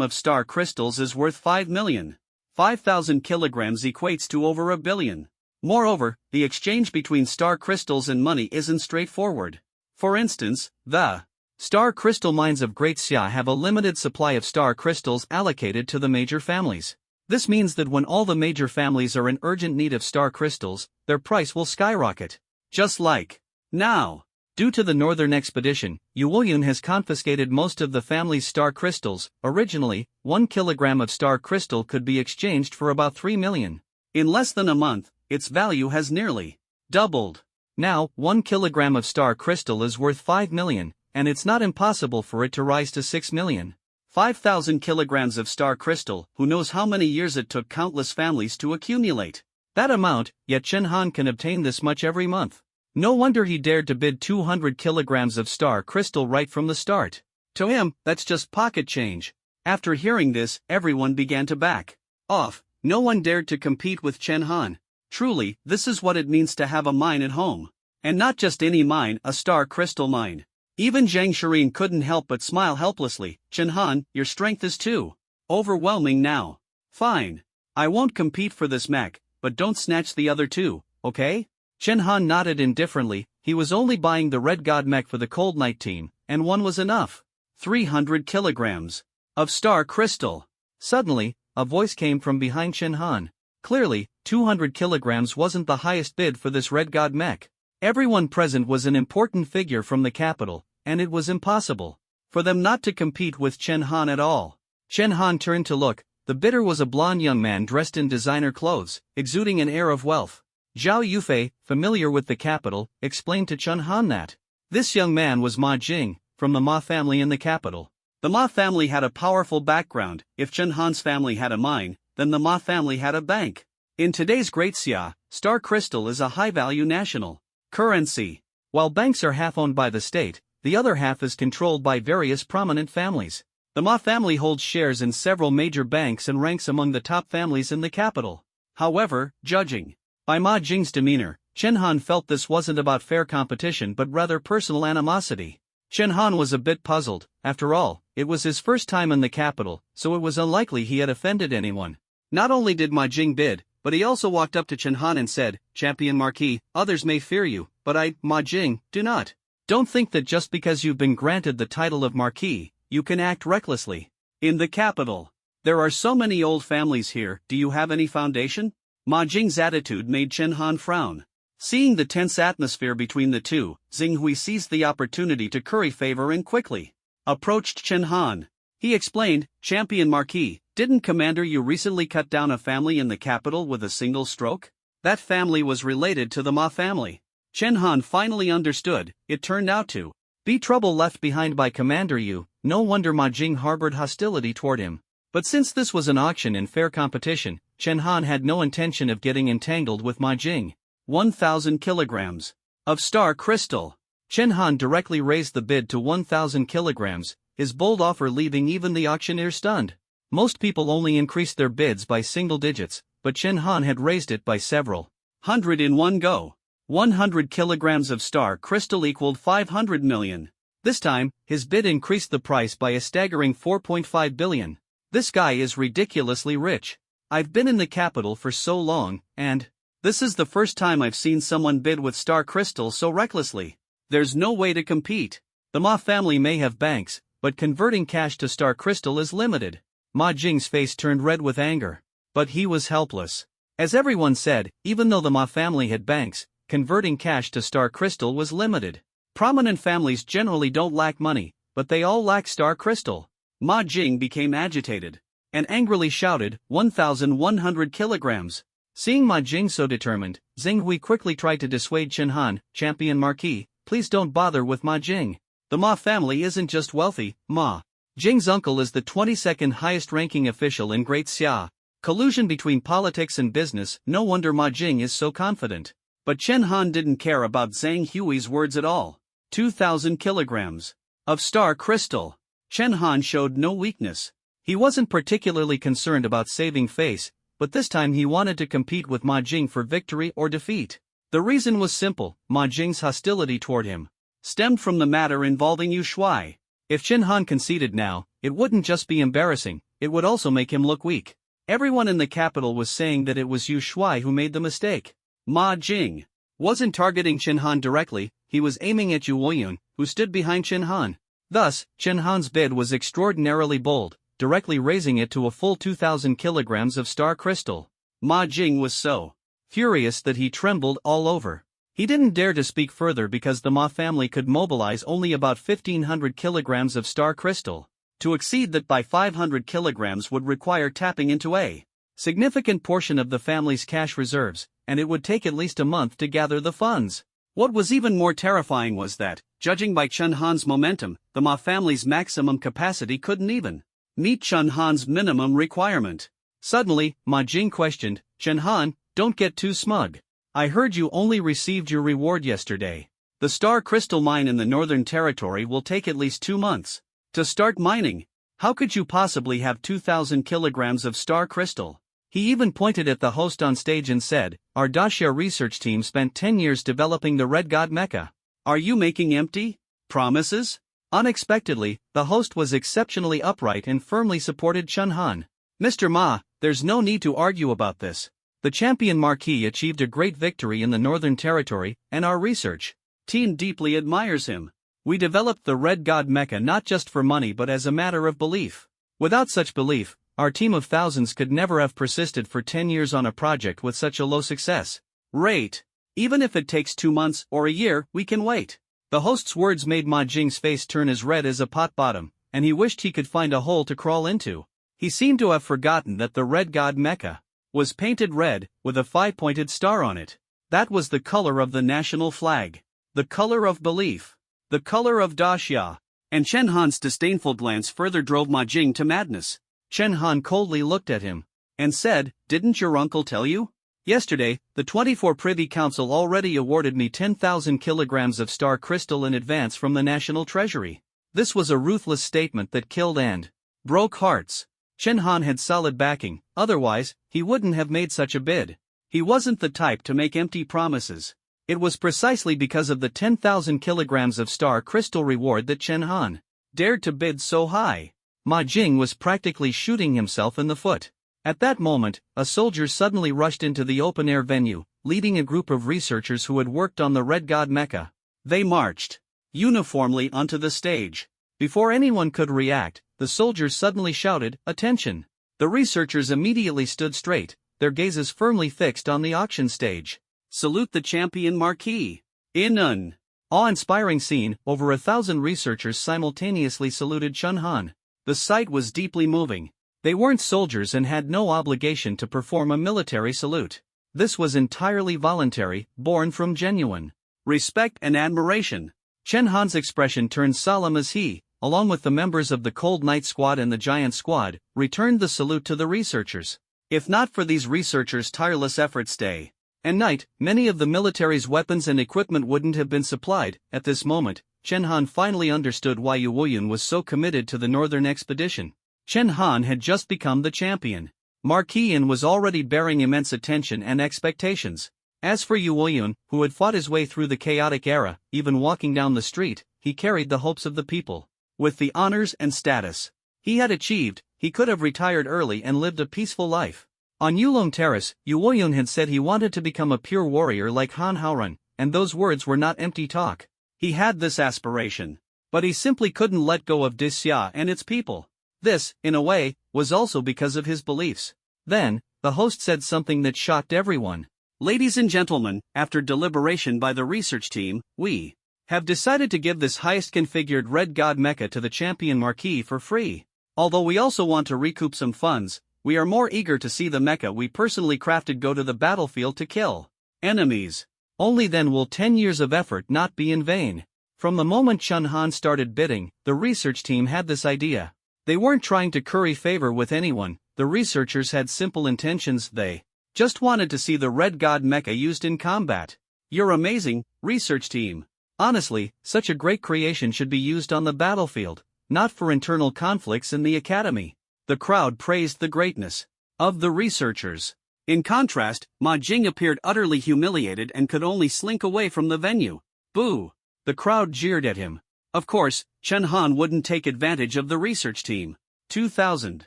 of star crystals is worth 5 million. 5,000 kilograms equates to over 1 billion. Moreover, the exchange between star crystals and money isn't straightforward. For instance, the star crystal mines of Great Xia have a limited supply of star crystals allocated to the major families. This means that when all the major families are in urgent need of star crystals, their price will skyrocket. Just like now. Due to the northern expedition, Yuoyun has confiscated most of the family's star crystals. Originally, 1 kilogram of star crystal could be exchanged for about 3 million. In less than a month, its value has nearly doubled. Now, 1 kilogram of star crystal is worth 5 million, and it's not impossible for it to rise to 6 million. 5,000 kilograms of star crystal, who knows how many years it took countless families to accumulate that amount, yet Chen Han can obtain this much every month. No wonder he dared to bid 200 kilograms of star crystal right from the start. To him, that's just pocket change. After hearing this, everyone began to back off. No one dared to compete with Chen Han. Truly, this is what it means to have a mine at home. And not just any mine, a star crystal mine. Even Zhang Shirin couldn't help but smile helplessly. Chen Han, your strength is too overwhelming now. Fine. I won't compete for this mech, but don't snatch the other two, okay? Chen Han nodded indifferently. He was only buying the Red God mech for the Cold Night team, and one was enough. 300 kilograms of star crystal. Suddenly, a voice came from behind Chen Han. Clearly, 200 kilograms wasn't the highest bid for this Red God mech. Everyone present was an important figure from the capital, and it was impossible for them not to compete with Chen Han at all. Chen Han turned to look. The bidder was a blond young man dressed in designer clothes, exuding an air of wealth. Zhao Yufei, familiar with the capital, explained to Chen Han that this young man was Ma Jing, from the Ma family in the capital. The Ma family had a powerful background. If Chen Han's family had a mine, then the Ma family had a bank. In today's Great Xia, star crystal is a high-value national currency. While banks are half owned by the state, the other half is controlled by various prominent families. The Ma family holds shares in several major banks and ranks among the top families in the capital. However, judging by Ma Jing's demeanor, Chen Han felt this wasn't about fair competition but rather personal animosity. Chen Han was a bit puzzled. After all, it was his first time in the capital, so it was unlikely he had offended anyone. Not only did Ma Jing bid, but he also walked up to Chen Han and said, "Champion Marquis, others may fear you, but I, Ma Jing, do not. Don't think that just because you've been granted the title of Marquis, you can act recklessly. In the capital, there are so many old families here, do you have any foundation?" Ma Jing's attitude made Chen Han frown. Seeing the tense atmosphere between the two, Xinghui seized the opportunity to curry favor and quickly approached Chen Han. He explained, "Champion Marquis, didn't Commander you recently cut down a family in the capital with a single stroke? That family was related to the Ma family." Chen Han finally understood, it turned out to be trouble left behind by Commander Yu. No wonder Ma Jing harbored hostility toward him. But since this was an auction in fair competition, Chen Han had no intention of getting entangled with Ma Jing. 1,000 kilograms of star crystal. Chen Han directly raised the bid to 1,000 kilograms, his bold offer leaving even the auctioneer stunned. Most people only increased their bids by single digits, but Chen Han had raised it by several hundred in one go. 100 kilograms of star crystal equaled 500 million. This time, his bid increased the price by a staggering 4.5 billion. This guy is ridiculously rich. I've been in the capital for so long, and this is the first time I've seen someone bid with star crystal so recklessly. There's no way to compete. The Ma family may have banks, but converting cash to star crystal is limited. Ma Jing's face turned red with anger. But he was helpless. As everyone said, even though the Ma family had banks, converting cash to star crystal was limited. Prominent families generally don't lack money, but they all lack star crystal. Ma Jing became agitated and angrily shouted, 1,100 kilograms. Seeing Ma Jing so determined, Xinghui quickly tried to dissuade Chen Han, "Champion Marquis, please don't bother with Ma Jing. The Ma family isn't just wealthy, Ma Jing's uncle is the 22nd highest ranking official in Great Xia. Collusion between politics and business, no wonder Ma Jing is so confident." But Chen Han didn't care about Zhang Hui's words at all. 2,000 kilograms of star crystal. Chen Han showed no weakness. He wasn't particularly concerned about saving face, but this time he wanted to compete with Ma Jing for victory or defeat. The reason was simple, Ma Jing's hostility toward him stemmed from the matter involving Yu Shuai. If Chen Han conceded now, it wouldn't just be embarrassing, it would also make him look weak. Everyone in the capital was saying that it was Yu Shuai who made the mistake. Ma Jing wasn't targeting Chen Han directly, he was aiming at Yu Woyun, who stood behind Chen Han. Thus, Chen Han's bid was extraordinarily bold, directly raising it to a full 2,000 kilograms of star crystal. Ma Jing was so furious that he trembled all over. He didn't dare to speak further because the Ma family could mobilize only about 1,500 kilograms of star crystal. To exceed that by 500 kilograms would require tapping into a significant portion of the family's cash reserves, and it would take at least a month to gather the funds. What was even more terrifying was that, judging by Chen Han's momentum, the Ma family's maximum capacity couldn't even meet Chen Han's minimum requirement. Suddenly, Ma Jing questioned, "Chen Han, don't get too smug. I heard you only received your reward yesterday. The star crystal mine in the Northern Territory will take at least 2 months to start mining. How could you possibly have 2,000 kilograms of star crystal?" He even pointed at the host on stage and said, "Our Daxia research team spent 10 years developing the Red God Mecha. Are you making empty promises?" Unexpectedly, the host was exceptionally upright and firmly supported Chen Han. "Mr. Ma, there's no need to argue about this. The champion Marquis achieved a great victory in the Northern Territory, and our research team deeply admires him. We developed the Red God Mecha not just for money but as a matter of belief. Without such belief, our team of thousands could never have persisted for 10 years on a project with such a low success rate. Even if it takes 2 months or a year, we can wait." The host's words made Ma Jing's face turn as red as a pot bottom, and he wished he could find a hole to crawl into. He seemed to have forgotten that the Red God Mecha was painted red, with a 5-pointed star on it. That was the color of the national flag. The color of belief. The color of Daxia. And Chen Han's disdainful glance further drove Ma Jing to madness. Chen Han coldly looked at him and said, "Didn't your uncle tell you? Yesterday, the 24 Privy Council already awarded me 10,000 kilograms of star crystal in advance from the National Treasury." This was a ruthless statement that killed and broke hearts. Chen Han had solid backing, otherwise, he wouldn't have made such a bid. He wasn't the type to make empty promises. It was precisely because of the 10,000 kilograms of star crystal reward that Chen Han dared to bid so high. Ma Jing was practically shooting himself in the foot. At that moment, a soldier suddenly rushed into the open-air venue, leading a group of researchers who had worked on the Red God mecha. They marched uniformly onto the stage. Before anyone could react, the soldier suddenly shouted, "Attention!" The researchers immediately stood straight, their gazes firmly fixed on the auction stage. "Salute the champion marquis." In an awe-inspiring scene, over 1,000 researchers simultaneously saluted Chun Han. The sight was deeply moving. They weren't soldiers and had no obligation to perform a military salute. This was entirely voluntary, born from genuine respect and admiration. Chen Han's expression turned solemn as he, along with the members of the Cold Knight Squad and the Giant Squad, returned the salute to the researchers. If not for these researchers' tireless efforts day and night, many of the military's weapons and equipment wouldn't have been supplied. At this moment, Chen Han finally understood why Yu Woyun was so committed to the northern expedition. Chen Han had just become the champion. Marquis and was already bearing immense attention and expectations. As for Yu Woyun, who had fought his way through the chaotic era, even walking down the street, he carried the hopes of the people. With the honors and status he had achieved, he could have retired early and lived a peaceful life. On Yulong Terrace, Yu Woyun had said he wanted to become a pure warrior like Han Haoran, and those words were not empty talk. He had this aspiration, but he simply couldn't let go of Disxia and its people. This, in a way, was also because of his beliefs. Then, the host said something that shocked everyone. "Ladies and gentlemen, after deliberation by the research team, we have decided to give this highest configured Red God mecha to the champion marquis for free. Although we also want to recoup some funds, we are more eager to see the mecha we personally crafted go to the battlefield to kill enemies. Only then will 10 years of effort not be in vain." From the moment Chun Han started bidding, the research team had this idea. They weren't trying to curry favor with anyone, the researchers had simple intentions, they just wanted to see the Red God mecha used in combat. "You're amazing, research team. Honestly, such a great creation should be used on the battlefield, not for internal conflicts in the academy." The crowd praised the greatness of the researchers. In contrast, Ma Jing appeared utterly humiliated and could only slink away from the venue. "Boo!" The crowd jeered at him. Of course, Chen Han wouldn't take advantage of the research team. 2,000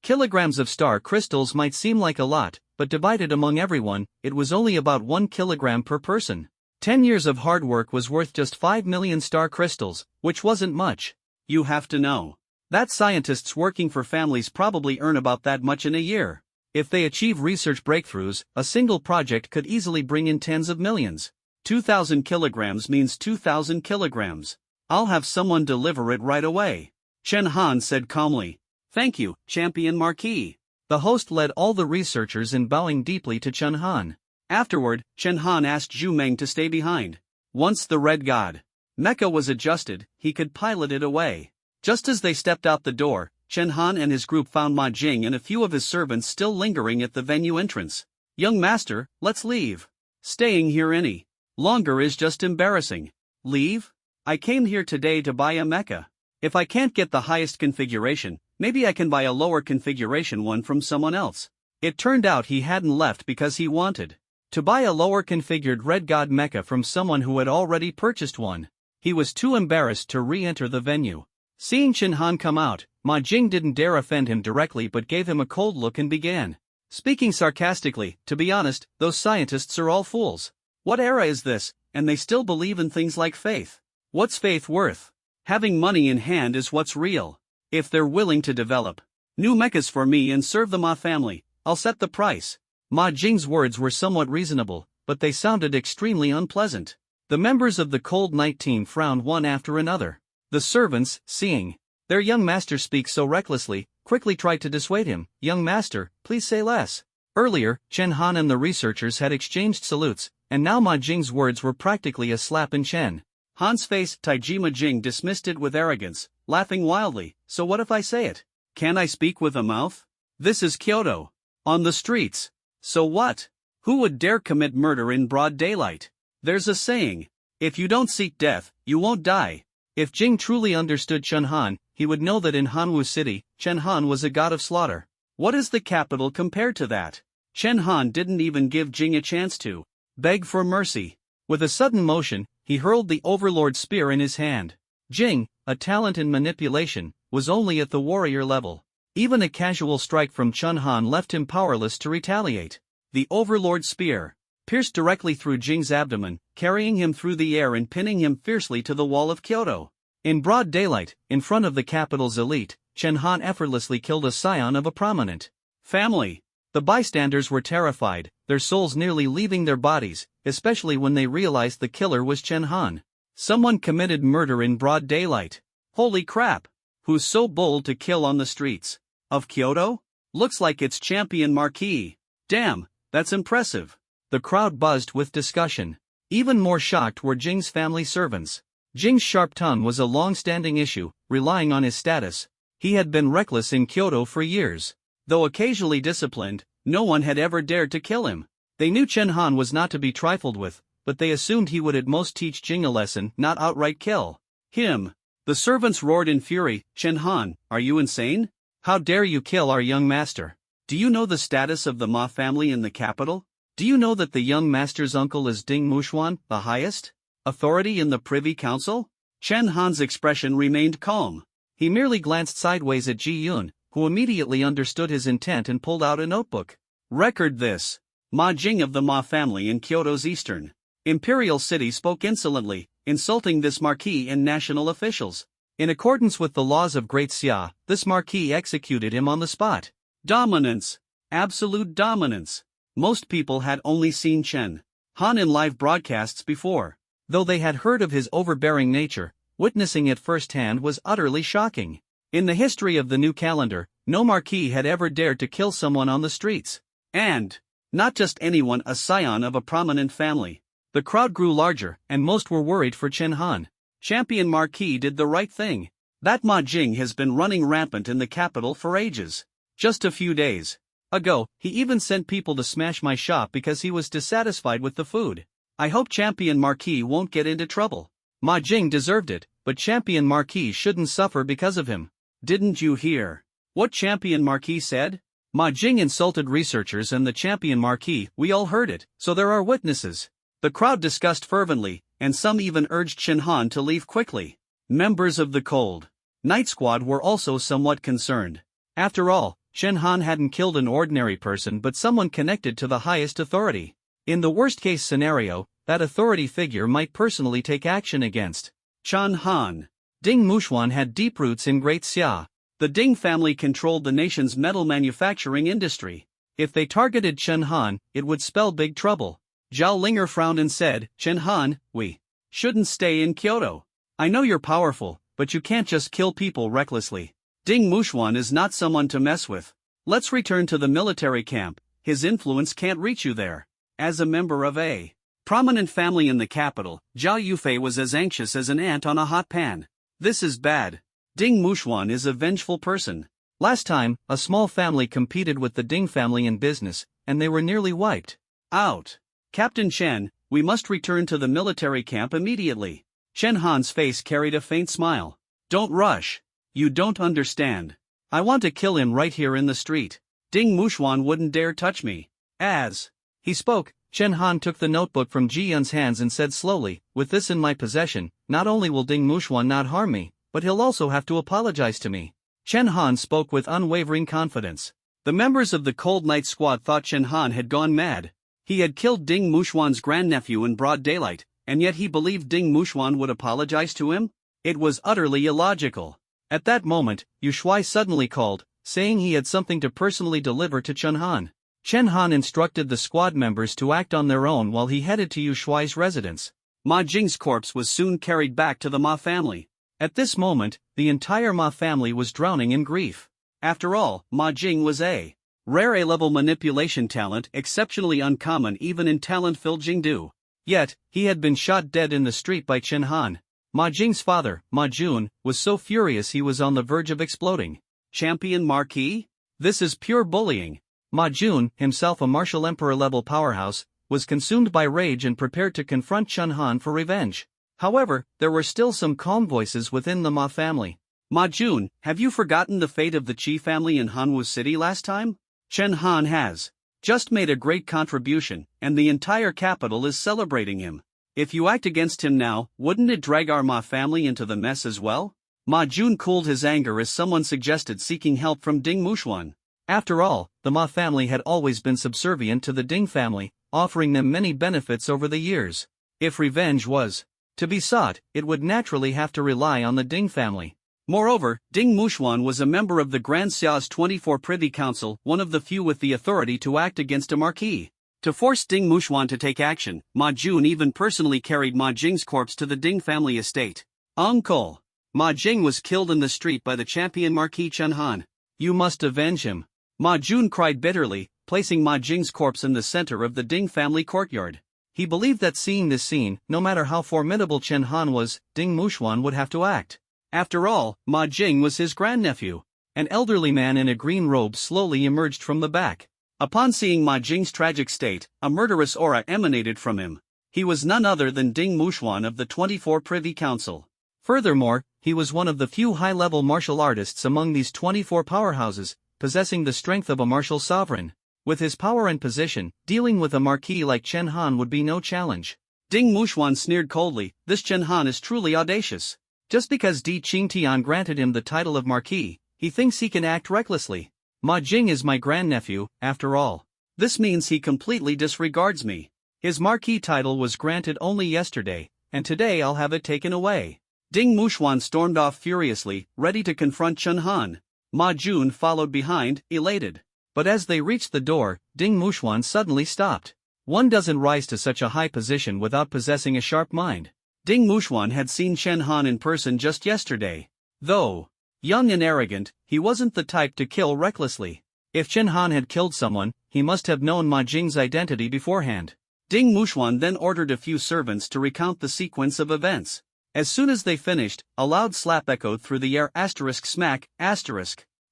kilograms of star crystals might seem like a lot, but divided among everyone, it was only about 1 kilogram per person. 10 years of hard work was worth just 5 million star crystals, which wasn't much. You have to know that scientists working for families probably earn about that much in a year. If they achieve research breakthroughs, a single project could easily bring in tens of millions. 2,000 kilograms means 2,000 kilograms. I'll have someone deliver it right away. Chen Han said calmly. "Thank you, Champion Marquis." The host led all the researchers in bowing deeply to Chen Han. Afterward, Chen Han asked Zhu Meng to stay behind. Once the Red God mecha was adjusted, he could pilot it away. Just as they stepped out the door, Chen Han and his group found Ma Jing and a few of his servants still lingering at the venue entrance. "Young master, let's leave. Staying here any longer is just embarrassing." "Leave? I came here today to buy a mecha. If I can't get the highest configuration, maybe I can buy a lower configuration one from someone else." It turned out he hadn't left because he wanted to buy a lower configured Red God mecha from someone who had already purchased one. He was too embarrassed to re-enter the venue. Seeing Chen Han come out, Ma Jing didn't dare offend him directly but gave him a cold look and began speaking sarcastically. "To be honest, those scientists are all fools. What era is this, and they still believe in things like faith? What's faith worth? Having money in hand is what's real. If they're willing to develop new mechas for me and serve the Ma family, I'll set the price." Ma Jing's words were somewhat reasonable, but they sounded extremely unpleasant. The members of the Cold Knight team frowned one after another. The servants, seeing their young master speak so recklessly, quickly tried to dissuade him. "Young master, please say less." Earlier, Chen Han and the researchers had exchanged salutes, and now Ma Jing's words were practically a slap in Chen Han's face. Taijima Jing dismissed it with arrogance, laughing wildly. "So what if I say it? Can I speak with a mouth? This is Kyoto. On the streets. So what? Who would dare commit murder in broad daylight? There's a saying, if you don't seek death, you won't die." If Jing truly understood Chen Han, he would know that in Hanwu City, Chen Han was a god of slaughter. What is the capital compared to that? Chen Han didn't even give Jing a chance to beg for mercy. With a sudden motion, he hurled the Overlord spear in his hand. Jing, a talent in manipulation, was only at the warrior level. Even a casual strike from Chun Han left him powerless to retaliate. The Overlord Spear pierced directly through Jing's abdomen, carrying him through the air and pinning him fiercely to the wall of Kyoto. In broad daylight, in front of the capital's elite, Chun Han effortlessly killed a scion of a prominent family. The bystanders were terrified, their souls nearly leaving their bodies, especially when they realized the killer was Chun Han. Someone committed murder in broad daylight. Holy crap! Who's so bold to kill on the streets of Kyoto? Looks like it's Champion Marquis. Damn, that's impressive. The crowd buzzed with discussion. Even more shocked were Jing's family servants. Jing's sharp tongue was a long-standing issue, relying on his status. He had been reckless in Kyoto for years. Though occasionally disciplined, no one had ever dared to kill him. They knew Chun Han was not to be trifled with, but they assumed he would at most teach Jing a lesson, not outright kill him. The servants roared in fury, "Chun Han, are you insane? How dare you kill our young master? Do you know the status of the Ma family in the capital? Do you know that the young master's uncle is Ding Muxuan, the highest authority in the Privy Council?" Chun Han's expression remained calm. He merely glanced sideways at Ji Yun, who immediately understood his intent and pulled out a notebook. Record this. Ma Jing of the Ma family in Kyoto's eastern imperial city spoke insolently, insulting this marquis and national officials. In accordance with the laws of Great Xia, this marquis executed him on the spot. Dominance. Absolute dominance. Most people had only seen Chun Han in live broadcasts before. Though they had heard of his overbearing nature, witnessing it firsthand was utterly shocking. In the history of the new calendar, no marquis had ever dared to kill someone on the streets. And not just anyone, a scion of a prominent family. The crowd grew larger, and most were worried for Chun Han. Champion Marquis did the right thing. That Ma Jing has been running rampant in the capital for ages. Just a few days ago, he even sent people to smash my shop because he was dissatisfied with the food. I hope Champion Marquis won't get into trouble. Ma Jing deserved it, but Champion Marquis shouldn't suffer because of him. Didn't you hear what Champion Marquis said? Ma Jing insulted researchers and the Champion Marquis. We all heard it, so there are witnesses. The crowd discussed fervently, and some even urged Chun Han to leave quickly. Members of the Cold Night Squad were also somewhat concerned. After all, Chun Han hadn't killed an ordinary person but someone connected to the highest authority. In the worst-case scenario, that authority figure might personally take action against Chun Han. Ding Muxuan had deep roots in Great Xia. The Ding family controlled the nation's metal manufacturing industry. If they targeted Chun Han, it would spell big trouble. Zhao Linger frowned and said, "Chun Han, we shouldn't stay in Kyoto. I know you're powerful, but you can't just kill people recklessly. Ding Muxuan is not someone to mess with. Let's return to the military camp. His influence can't reach you there." As a member of a prominent family in the capital, Zhao Yufei was as anxious as an ant on a hot pan. This is bad. Ding Muxuan is a vengeful person. Last time, a small family competed with the Ding family in business, and they were nearly wiped out. Captain Chen, we must return to the military camp immediately. Chun Han's face carried a faint smile. Don't rush. You don't understand. I want to kill him right here in the street. Ding Muxuan wouldn't dare touch me. As he spoke, Chun Han took the notebook from Ji Yun's hands and said slowly, "With this in my possession, not only will Ding Muxuan not harm me, but he'll also have to apologize to me." Chun Han spoke with unwavering confidence. The members of the Cold Night Squad thought Chun Han had gone mad. He had killed Ding Muxuan's grandnephew in broad daylight, and yet he believed Ding Muxuan would apologize to him? It was utterly illogical. At that moment, Yu Shuai suddenly called, saying he had something to personally deliver to Chun Han. Chun Han instructed the squad members to act on their own while he headed to Yu Shuai's residence. Ma Jing's corpse was soon carried back to the Ma family. At this moment, the entire Ma family was drowning in grief. After all, Ma Jing was a rare A-level manipulation talent, exceptionally uncommon even in talent-filled Jingdu. Yet, he had been shot dead in the street by Chun Han. Ma Jing's father, Ma Jun, was so furious he was on the verge of exploding. Champion Marquis? This is pure bullying. Ma Jun, himself a martial emperor-level powerhouse, was consumed by rage and prepared to confront Chun Han for revenge. However, there were still some calm voices within the Ma family. Ma Jun, have you forgotten the fate of the Qi family in Hanwu City last time? Chun Han has just made a great contribution, and the entire capital is celebrating him. If you act against him now, wouldn't it drag our Ma family into the mess as well? Ma Jun cooled his anger as someone suggested seeking help from Ding Muxuan. After all, the Ma family had always been subservient to the Ding family, offering them many benefits over the years. If revenge was to be sought, it would naturally have to rely on the Ding family. Moreover, Ding Muxuan was a member of the Grand Xia's 24 Privy Council, one of the few with the authority to act against a marquis. To force Ding Muxuan to take action, Ma Jun even personally carried Ma Jing's corpse to the Ding family estate. Uncle! Ma Jing was killed in the street by the champion Marquis Chen Han. You must avenge him. Ma Jun cried bitterly, placing Ma Jing's corpse in the center of the Ding family courtyard. He believed that seeing this scene, no matter how formidable Chen Han was, Ding Muxuan would have to act. After all, Ma Jing was his grandnephew. An elderly man in a green robe slowly emerged from the back. Upon seeing Ma Jing's tragic state, a murderous aura emanated from him. He was none other than Ding Muxuan of the 24 Privy Council. Furthermore, he was one of the few high-level martial artists among these 24 powerhouses, possessing the strength of a martial sovereign. With his power and position, dealing with a marquis like Chen Han would be no challenge. Ding Muxuan sneered coldly, "This Chen Han is truly audacious. Just because Di Qingtian granted him the title of marquis, he thinks he can act recklessly. Ma Jing is my grandnephew, after all. This means he completely disregards me. His marquis title was granted only yesterday, and today I'll have it taken away." Ding Muxuan stormed off furiously, ready to confront Chen Han. Ma Jun followed behind, elated. But as they reached the door, Ding Muxuan suddenly stopped. One doesn't rise to such a high position without possessing a sharp mind. Ding Muxuan had seen Chen Han in person just yesterday. Though young and arrogant, he wasn't the type to kill recklessly. If Chen Han had killed someone, he must have known Ma Jing's identity beforehand. Ding Muxuan then ordered a few servants to recount the sequence of events. As soon as they finished, a loud slap echoed through the air, *smack*.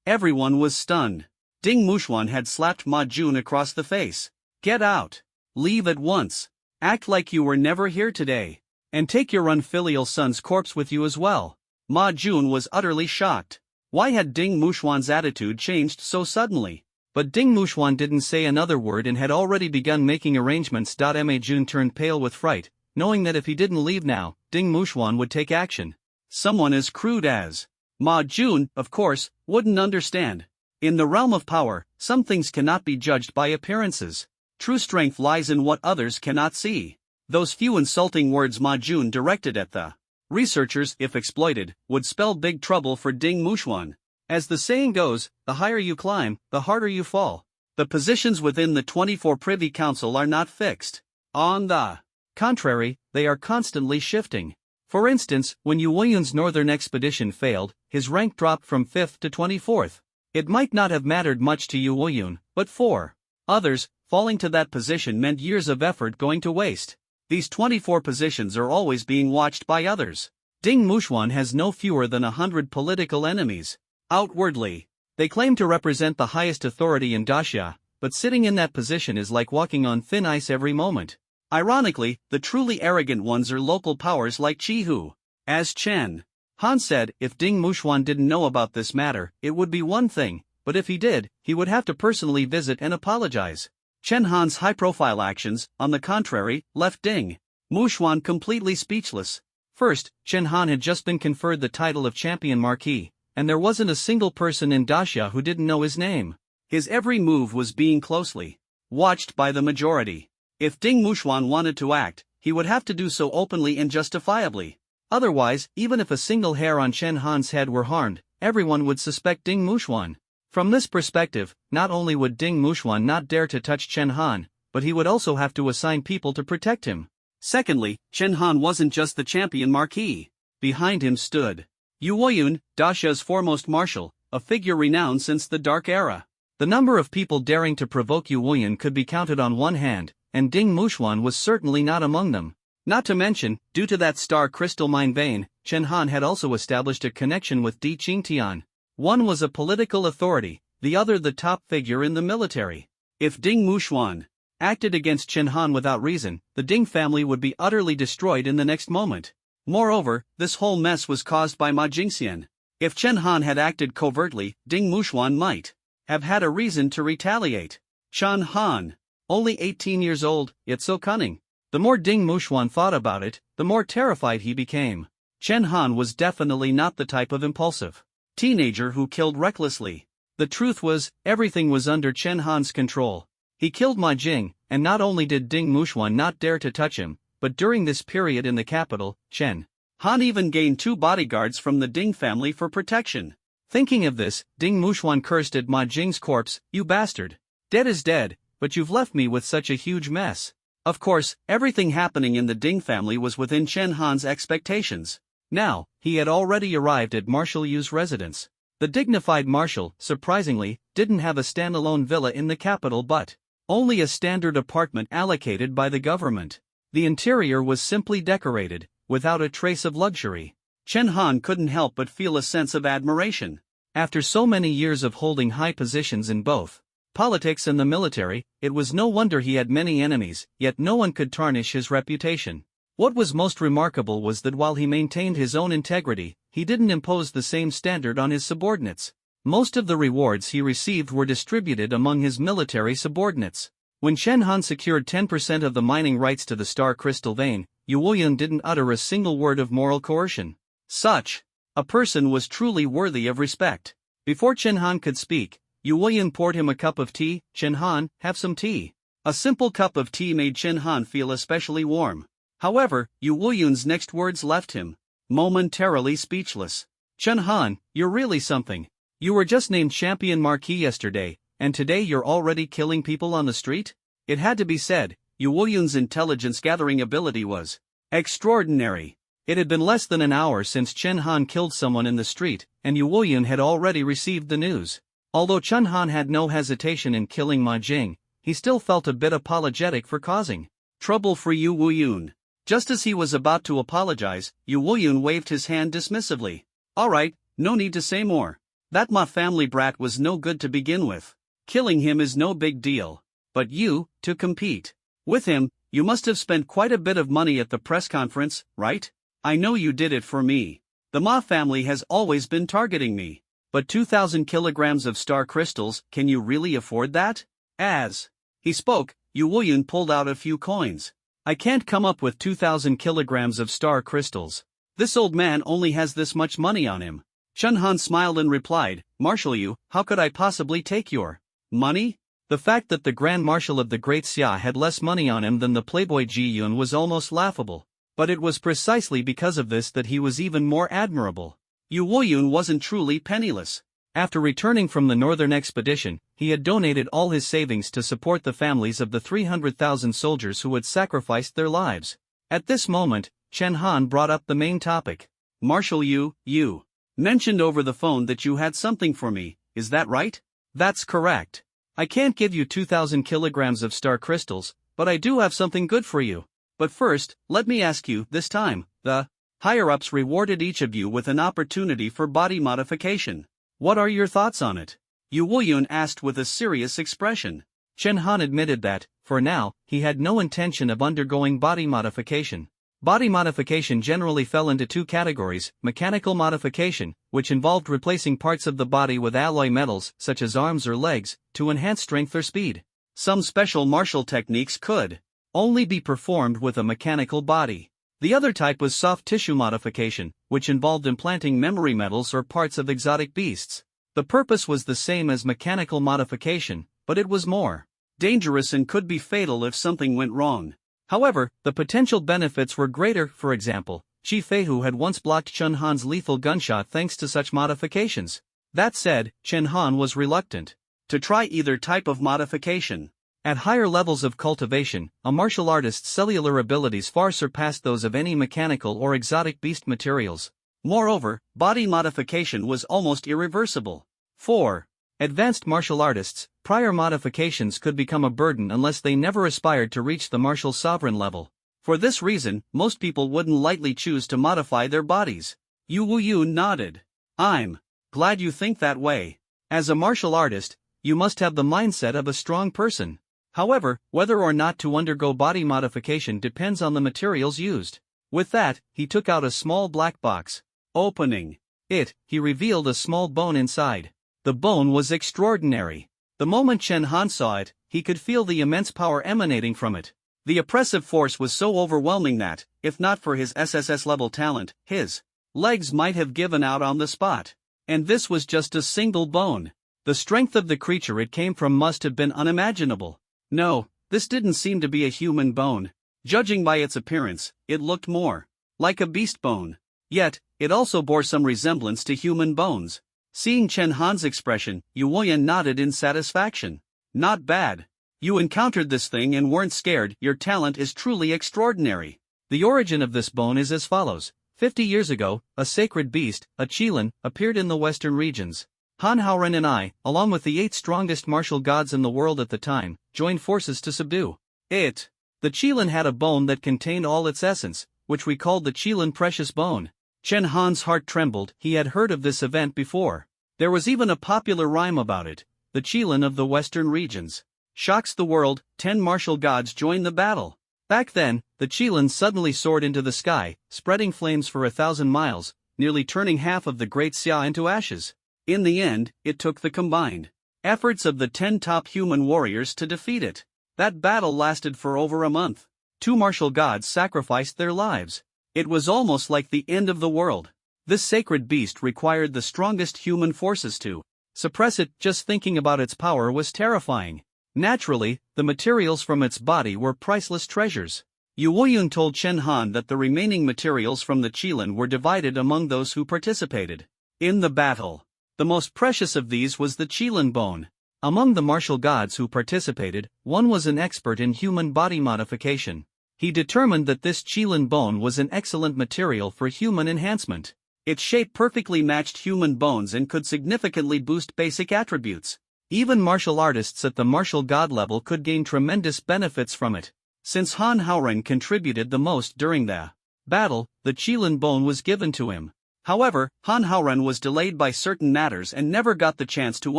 Everyone was stunned. Ding Muxuan had slapped Ma Jun across the face. "Get out! Leave at once! Act like you were never here today! And take your unfilial son's corpse with you as well." Ma Jun was utterly shocked. Why had Ding Muxuan's attitude changed so suddenly? But Ding Muxuan didn't say another word and had already begun making arrangements. Ma Jun turned pale with fright, knowing that if he didn't leave now, Ding Muxuan would take action. Someone as crude as Ma Jun, of course, wouldn't understand. In the realm of power, some things cannot be judged by appearances. True strength lies in what others cannot see. Those few insulting words Ma Jun directed at the researchers, if exploited, would spell big trouble for Ding Muxuan. As the saying goes, the higher you climb, the harder you fall. The positions within the 24 Privy Council are not fixed. On the contrary, they are constantly shifting. For instance, when Yu Weiyun's northern expedition failed, his rank dropped from 5th to 24th. It might not have mattered much to Yu Weiyun, but for others, falling to that position meant years of effort going to waste. These 24 positions are always being watched by others. Ding Muxuan has no fewer than 100 political enemies. Outwardly, they claim to represent the highest authority in Daxia, but sitting in that position is like walking on thin ice every moment. Ironically, the truly arrogant ones are local powers like Qihu. As Chen Han said, if Ding Muxuan didn't know about this matter, it would be one thing, but if he did, he would have to personally visit and apologize. Chen Han's high-profile actions, on the contrary, left Ding Muxuan completely speechless. First, Chen Han had just been conferred the title of Champion Marquis, and there wasn't a single person in Daxia who didn't know his name. His every move was being closely watched by the majority. If Ding Muxuan wanted to act, he would have to do so openly and justifiably. Otherwise, even if a single hair on Chen Han's head were harmed, everyone would suspect Ding Muxuan. From this perspective, not only would Ding Muxuan not dare to touch Chen Han, but he would also have to assign people to protect him. Secondly, Chen Han wasn't just the champion marquis. Behind him stood Yu Weiyun, Daxia's foremost marshal, a figure renowned since the Dark Era. The number of people daring to provoke Yu Weiyun could be counted on one hand, and Ding Muxuan was certainly not among them. Not to mention, due to that star crystal mine vein, Chen Han had also established a connection with Di Qingtian. One was a political authority, the other the top figure in the military. If Ding Muxuan acted against Chen Han without reason, the Ding family would be utterly destroyed in the next moment. Moreover, this whole mess was caused by Ma Jingxian. If Chen Han had acted covertly, Ding Muxuan might have had a reason to retaliate. Chen Han, only 18 years old, yet so cunning. The more Ding Muxuan thought about it, the more terrified he became. Chen Han was definitely not the type of impulsive teenager who killed recklessly. The truth was, everything was under Chen Han's control. He killed Ma Jing, and not only did Ding Muxuan not dare to touch him, but during this period in the capital, Chen Han even gained 2 bodyguards from the Ding family for protection. Thinking of this, Ding Muxuan cursed at Ma Jing's corpse, "You bastard. Dead is dead, but you've left me with such a huge mess." Of course, everything happening in the Ding family was within Chen Han's expectations. Now, he had already arrived at Marshal Yu's residence. The dignified marshal, surprisingly, didn't have a standalone villa in the capital but only a standard apartment allocated by the government. The interior was simply decorated, without a trace of luxury. Chen Han couldn't help but feel a sense of admiration. After so many years of holding high positions in both politics and the military, it was no wonder he had many enemies, yet no one could tarnish his reputation. What was most remarkable was that while he maintained his own integrity, he didn't impose the same standard on his subordinates. Most of the rewards he received were distributed among his military subordinates. When Chen Han secured 10% of the mining rights to the star crystal vein, Yu Woyun didn't utter a single word of moral coercion. Such a person was truly worthy of respect. Before Chen Han could speak, Yu Woyun poured him a cup of tea. "Chen Han, have some tea." A simple cup of tea made Chen Han feel especially warm. However, Yu Woyun's next words left him momentarily speechless. "Chen Han, you're really something. You were just named Champion Marquis yesterday, and today you're already killing people on the street?" It had to be said, Yu Woyun's intelligence-gathering ability was extraordinary. It had been less than an hour since Chen Han killed someone in the street, and Yu Woyun had already received the news. Although Chen Han had no hesitation in killing Ma Jing, he still felt a bit apologetic for causing trouble for Yu Woyun. Just as he was about to apologize, Yu Woyun waved his hand dismissively. "All right, no need to say more. That Ma family brat was no good to begin with. Killing him is no big deal. But you, to compete with him, you must have spent quite a bit of money at the press conference, right? I know you did it for me. The Ma family has always been targeting me. But 2,000 kilograms of star crystals, can you really afford that?" As he spoke, Yu Woyun pulled out a few coins. "I can't come up with 2,000 kilograms of star crystals. This old man only has this much money on him." Chen Han smiled and replied, "Marshal Yu, how could I possibly take your money?" The fact that the Grand Marshal of the Great Xia had less money on him than the playboy Ji Yun was almost laughable. But it was precisely because of this that he was even more admirable. Yu Woyun wasn't truly penniless. After returning from the northern expedition, he had donated all his savings to support the families of the 300,000 soldiers who had sacrificed their lives. At this moment, Chen Han brought up the main topic. "Marshal Yu, you mentioned over the phone that you had something for me, is that right?" "That's correct. I can't give you 2,000 kilograms of star crystals, but I do have something good for you. But first, let me ask you, this time, the higher-ups rewarded each of you with an opportunity for body modification. What are your thoughts on it?" Yu Woyun asked with a serious expression. Chen Han admitted that, for now, he had no intention of undergoing body modification. Body modification generally fell into 2 categories: mechanical modification, which involved replacing parts of the body with alloy metals, such as arms or legs, to enhance strength or speed. Some special martial techniques could only be performed with a mechanical body. The other type was soft tissue modification, which involved implanting memory metals or parts of exotic beasts. The purpose was the same as mechanical modification, but it was more dangerous and could be fatal if something went wrong. However, the potential benefits were greater. For example, Chi Feihu had once blocked Chen Han's lethal gunshot thanks to such modifications. That said, Chen Han was reluctant to try either type of modification. At higher levels of cultivation, a martial artist's cellular abilities far surpassed those of any mechanical or exotic beast materials. Moreover, body modification was almost irreversible. For advanced martial artists, prior modifications could become a burden unless they never aspired to reach the martial sovereign level. For this reason, most people wouldn't lightly choose to modify their bodies. Yu Woyun nodded. "I'm glad you think that way. As a martial artist, you must have the mindset of a strong person. However, whether or not to undergo body modification depends on the materials used." With that, he took out a small black box. Opening it, he revealed a small bone inside. The bone was extraordinary. The moment Chen Han saw it, he could feel the immense power emanating from it. The oppressive force was so overwhelming that, if not for his SSS-level talent, his Legs might have given out on the spot. And this was just a single bone. The strength of the creature it came from must have been unimaginable. No, this didn't seem to be a human bone. Judging by its appearance, it looked more like a beast bone. Yet, it also bore some resemblance to human bones. Seeing Chen Han's expression, Yu Wuyan nodded in satisfaction. Not bad. You encountered this thing and weren't scared. Your talent is truly extraordinary. The origin of this bone is as follows. 50 years ago, a sacred beast, a qilin, appeared in the western regions. Han Haoren and I, along with the 8 strongest martial gods in the world at the time, joined forces to subdue it. The qilin had a bone that contained all its essence, which we called the qilin precious bone. Chen Han's heart trembled. He had heard of this event before. There was even a popular rhyme about it. The qilin of the western regions shocks the world. 10 martial gods joined the battle. Back then, the qilin suddenly soared into the sky, spreading flames for 1,000 miles, nearly turning half of the Great Xia into ashes. In the end, it took the combined efforts of the 10 top human warriors to defeat it. That battle lasted for over a month. 2 martial gods sacrificed their lives. It was almost like the end of the world. This sacred beast required the strongest human forces to suppress it. Just thinking about its power was terrifying. Naturally, the materials from its body were priceless treasures. Yu Wuyan told Chen Han that the remaining materials from the qilin were divided among those who participated in the battle. The most precious of these was the qilin bone. Among the martial gods who participated, one was an expert in human body modification. He determined that this qilin bone was an excellent material for human enhancement. Its shape perfectly matched human bones and could significantly boost basic attributes. Even martial artists at the martial god level could gain tremendous benefits from it. Since Han Haoren contributed the most during the battle, the qilin bone was given to him. However, Han Haoren was delayed by certain matters and never got the chance to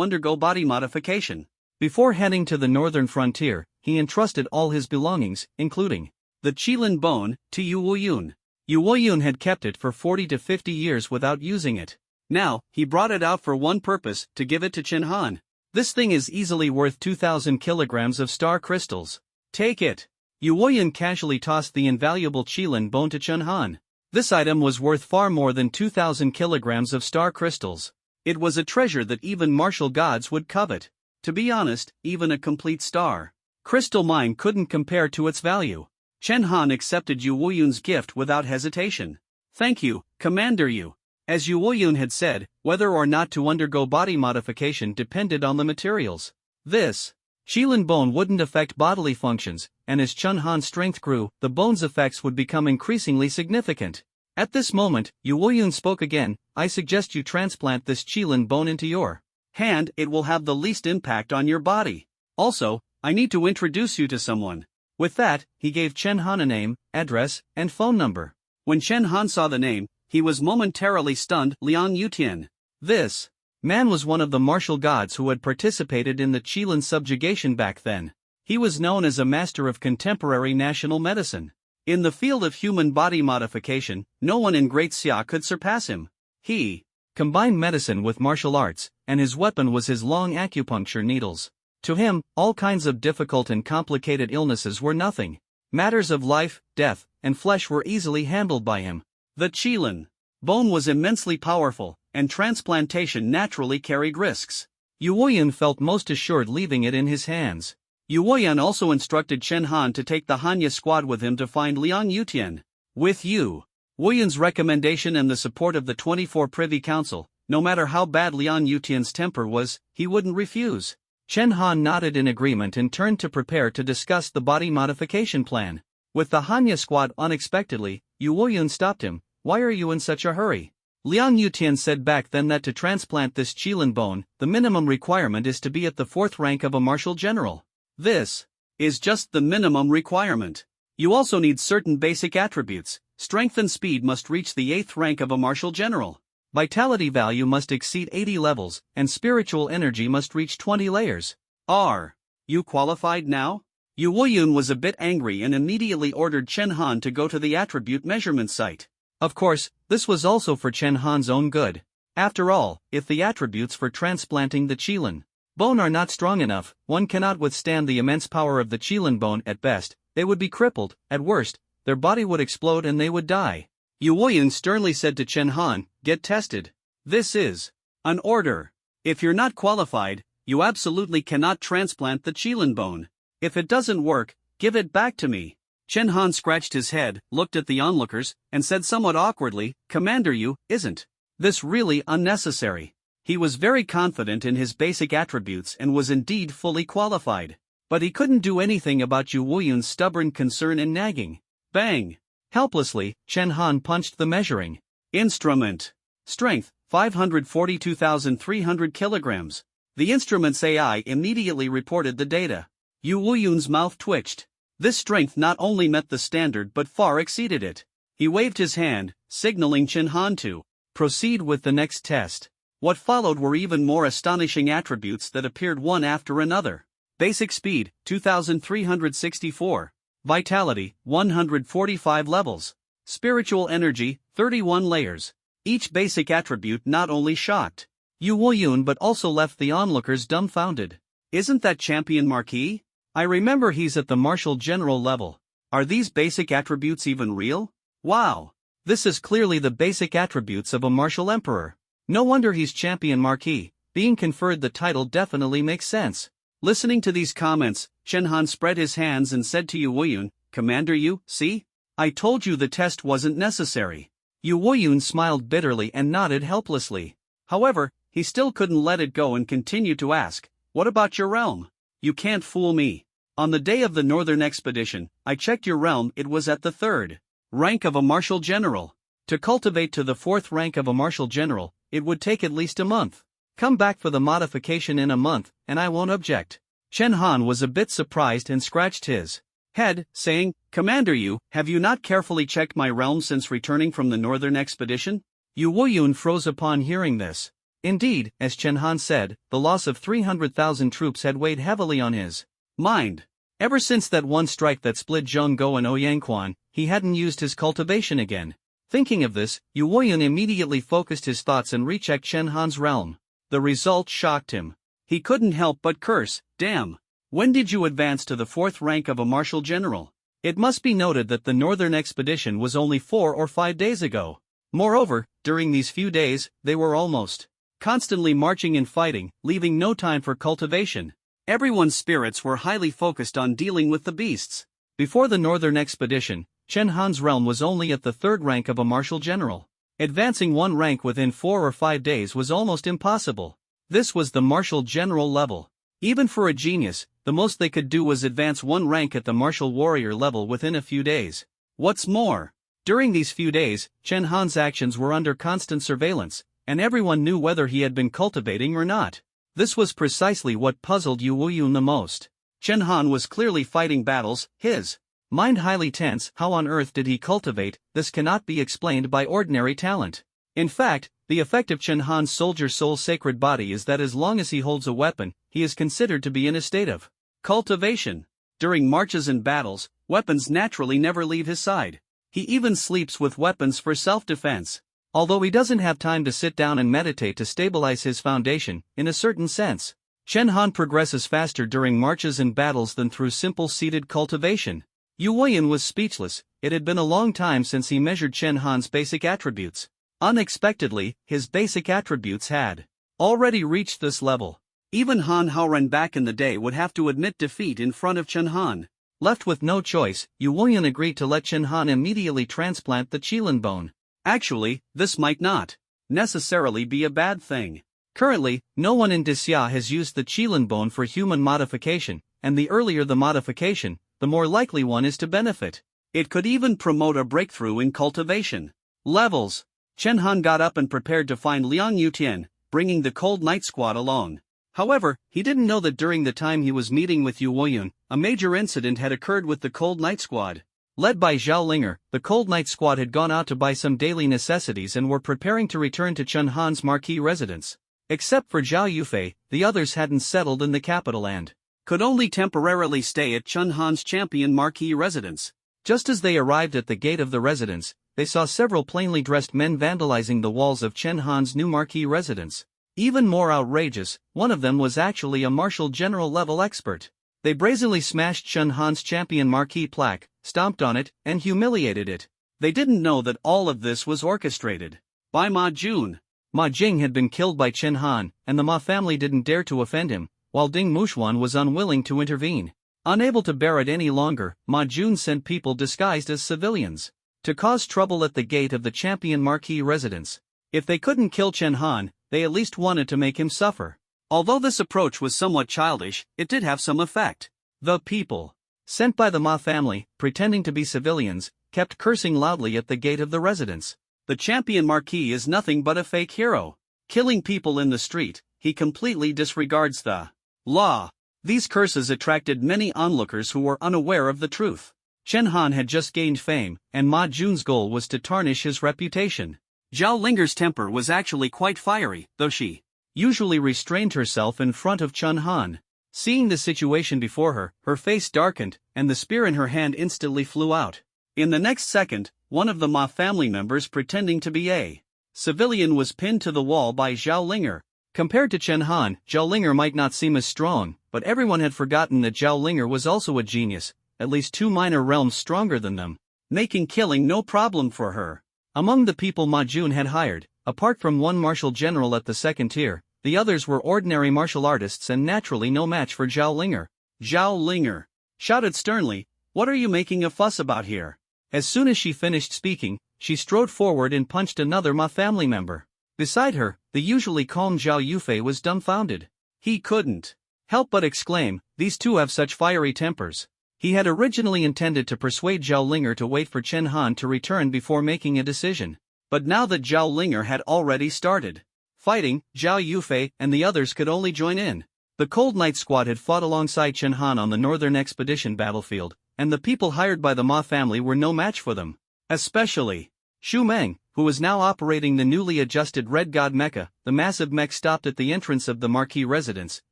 undergo body modification. Before heading to the northern frontier, he entrusted all his belongings, including the qilin bone, to Yu Wuyan. Yu Wuyan had kept it for 40 to 50 years without using it. Now, he brought it out for one purpose, to give it to Chen Han. This thing is easily worth 2,000 kilograms of star crystals. Take it. Yu Wuyan casually tossed the invaluable qilin bone to Chen Han. This item was worth far more than 2,000 kilograms of star crystals. It was a treasure that even martial gods would covet. To be honest, even a complete star crystal mine couldn't compare to its value. Chen Han accepted Yu Wuyan's gift without hesitation. Thank you, Commander Yu. As Yu Wuyan had said, whether or not to undergo body modification depended on the materials. This qilin bone wouldn't affect bodily functions, and as Chen Han's strength grew, the bone's effects would become increasingly significant. At this moment, Yu Wuyan spoke again. I suggest you transplant this qilin bone into your hand. It will have the least impact on your body. Also, I need to introduce you to someone. With that, he gave Chen Han a name, address, and phone number. When Chen Han saw the name, he was momentarily stunned. Liang Yutian. This man was one of the martial gods who had participated in the qilin subjugation back then. He was known as a master of contemporary national medicine. In the field of human body modification, no one in Great Xia could surpass him. He combined medicine with martial arts, and his weapon was his long acupuncture needles. To him, all kinds of difficult and complicated illnesses were nothing. Matters of life, death, and flesh were easily handled by him. The qilin bone was immensely powerful, and transplantation naturally carried risks. Yu Wuyan felt most assured leaving it in his hands. Yu Wuyan also instructed Chen Han to take the Hanya squad with him to find Liang Yutian. With Yu Wuyan's recommendation and the support of the 24 Privy Council, no matter how bad Liang Yutian's temper was, he wouldn't refuse. Chen Han nodded in agreement and turned to prepare to discuss the body modification plan. With the Hanya squad, unexpectedly, Yu Wuyan stopped him. Why are you in such a hurry? Liang Yutian said back then that to transplant this qilin bone, the minimum requirement is to be at the 4th rank of a martial general. This is just the minimum requirement. You also need certain basic attributes. Strength and speed must reach the 8th rank of a martial general. Vitality value must exceed 80 levels, and spiritual energy must reach 20 layers. Are you qualified now? Yu Wuyan was a bit angry and immediately ordered Chen Han to go to the attribute measurement site. Of course, this was also for Chen Han's own good. After all, if the attributes for transplanting the qilin bone are not strong enough, one cannot withstand the immense power of the qilin bone. At best, they would be crippled. At worst, their body would explode and they would die. Yu Woyun sternly said to Chen Han, "Get tested. This is an order. If you're not qualified, you absolutely cannot transplant the Qilin bone. If it doesn't work, give it back to me." Chen Han scratched his head, looked at the onlookers, and said somewhat awkwardly, "Commander, isn't this really unnecessary?" He was very confident in his basic attributes and was indeed fully qualified. But he couldn't do anything about Yu Woyun's stubborn concern and nagging. Bang! Helplessly, Chen Han punched the measuring instrument. Strength, 542,300 kilograms. The instrument's AI immediately reported the data. Yu Woyun's mouth twitched. This strength not only met the standard but far exceeded it. He waved his hand, signaling Chen Han to proceed with the next test. What followed were even more astonishing attributes that appeared one after another. Basic speed, 2,364. Vitality, 145 levels. Spiritual energy, 31 layers. Each basic attribute not only shocked Yu Woyun but also left the onlookers dumbfounded. Isn't that Champion Marquis? I remember he's at the Marshal General level. Are these basic attributes even real? Wow! This is clearly the basic attributes of a Martial Emperor. No wonder he's Champion Marquis. Being conferred the title definitely makes sense. Listening to these comments, Chen Han spread his hands and said to Yu Woyun, "Commander see? I told you the test wasn't necessary." Yu Woyun smiled bitterly and nodded helplessly. However, he still couldn't let it go and continued to ask, "What about your realm? You can't fool me. On the day of the Northern Expedition, I checked your realm, it was at the 3rd rank of a Marshal General. To cultivate to the 4th rank of a Marshal General, it would take at least a month. Come back for the modification in a month, and I won't object." Chen Han was a bit surprised and scratched his head, saying, "Commander have you not carefully checked my realm since returning from the Northern Expedition?" Yu Woyun froze upon hearing this. Indeed, as Chen Han said, the loss of 300,000 troops had weighed heavily on his mind. Ever since that one strike that split Zhongguo and Ouyangquan, he hadn't used his cultivation again. Thinking of this, Yu Woyun immediately focused his thoughts and rechecked Chen Han's realm. The result shocked him. He couldn't help but curse, "Damn! When did you advance to the 4th rank of a Marshal General?" It must be noted that the Northern Expedition was only 4 or 5 days ago. Moreover, during these few days, they were almost constantly marching and fighting, leaving no time for cultivation. Everyone's spirits were highly focused on dealing with the beasts. Before the Northern Expedition, Chen Han's realm was only at the 3rd rank of a Marshal General. Advancing one rank within 4 or 5 days was almost impossible. This was the Marshal General level. Even for a genius, the most they could do was advance one rank at the Martial Warrior level within a few days. What's more, during these few days, Chen Han's actions were under constant surveillance, and everyone knew whether he had been cultivating or not. This was precisely what puzzled Yu Woyun the most. Chen Han was clearly fighting battles, his mind highly tense. How on earth did he cultivate? This cannot be explained by ordinary talent. In fact, the effect of Chen Han's soldier soul's sacred body is that as long as he holds a weapon, he is considered to be in a state of cultivation. During marches and battles, weapons naturally never leave his side. He even sleeps with weapons for self-defense. Although he doesn't have time to sit down and meditate to stabilize his foundation, in a certain sense, Chen Han progresses faster during marches and battles than through simple seated cultivation. Yu Woyun was speechless. It had been a long time since he measured Chen Han's basic attributes. Unexpectedly, his basic attributes had already reached this level. Even Han Haoren back in the day would have to admit defeat in front of Chen Han. Left with no choice, Yu Woyun agreed to let Chen Han immediately transplant the Qilin bone. Actually, this might not necessarily be a bad thing. Currently, no one in Disya has used the Qilin bone for human modification, and the earlier the modification, the more likely one is to benefit. It could even promote a breakthrough in cultivation levels. Chen Han got up and prepared to find Liang Yutian, bringing the Cold Night Squad along. However, he didn't know that during the time he was meeting with Yu Woyun, a major incident had occurred with the Cold Night Squad. Led by Zhao Linger, the Cold Night Squad had gone out to buy some daily necessities and were preparing to return to Chen Han's marquee residence. Except for Zhao Yufei, the others hadn't settled in the capital and could only temporarily stay at Chen Han's Champion Marquis residence. Just as they arrived at the gate of the residence, they saw several plainly dressed men vandalizing the walls of Chen Han's new Marquis residence. Even more outrageous, one of them was actually a Marshal General level expert. They brazenly smashed Chen Han's Champion Marquis plaque, stomped on it, and humiliated it. They didn't know that all of this was orchestrated by Ma Jun. Ma Jing had been killed by Chen Han, and the Ma family didn't dare to offend him, while Ding Muxuan was unwilling to intervene. Unable to bear it any longer, Ma Jun sent people disguised as civilians to cause trouble at the gate of the Champion Marquis residence. If they couldn't kill Chen Han, they at least wanted to make him suffer. Although this approach was somewhat childish, it did have some effect. The people, sent by the Ma family, pretending to be civilians, kept cursing loudly at the gate of the residence. The Champion Marquis is nothing but a fake hero. Killing people in the street, he completely disregards the law. These curses attracted many onlookers who were unaware of the truth. Chen Han had just gained fame, and Ma Jun's goal was to tarnish his reputation. Zhao Linger's temper was actually quite fiery, though she usually restrained herself in front of Chen Han. Seeing the situation before her, her face darkened, and the spear in her hand instantly flew out. In the next second, one of the Ma family members pretending to be a civilian was pinned to the wall by Zhao Linger. Compared to Chen Han, Zhao Linger might not seem as strong, but everyone had forgotten that Zhao Linger was also a genius, at least 2 minor realms stronger than them, making killing no problem for her. Among the people Ma Jun had hired, apart from one martial general at the second tier, the others were ordinary martial artists and naturally no match for Zhao Linger. Zhao Linger shouted sternly, "What are you making a fuss about here?" As soon as she finished speaking, she strode forward and punched another Ma family member. Beside her, the usually calm Zhao Yufei was dumbfounded. He couldn't help but exclaim, "These two have such fiery tempers." He had originally intended to persuade Zhao Linger to wait for Chen Han to return before making a decision. But now that Zhao Linger had already started fighting, Zhao Yufei and the others could only join in. The Cold Knight Squad had fought alongside Chen Han on the Northern Expedition battlefield, and the people hired by the Ma family were no match for them. Especially Xu Meng, who was now operating the newly adjusted Red God Mecha. The massive mech stopped at the entrance of the Marquis residence,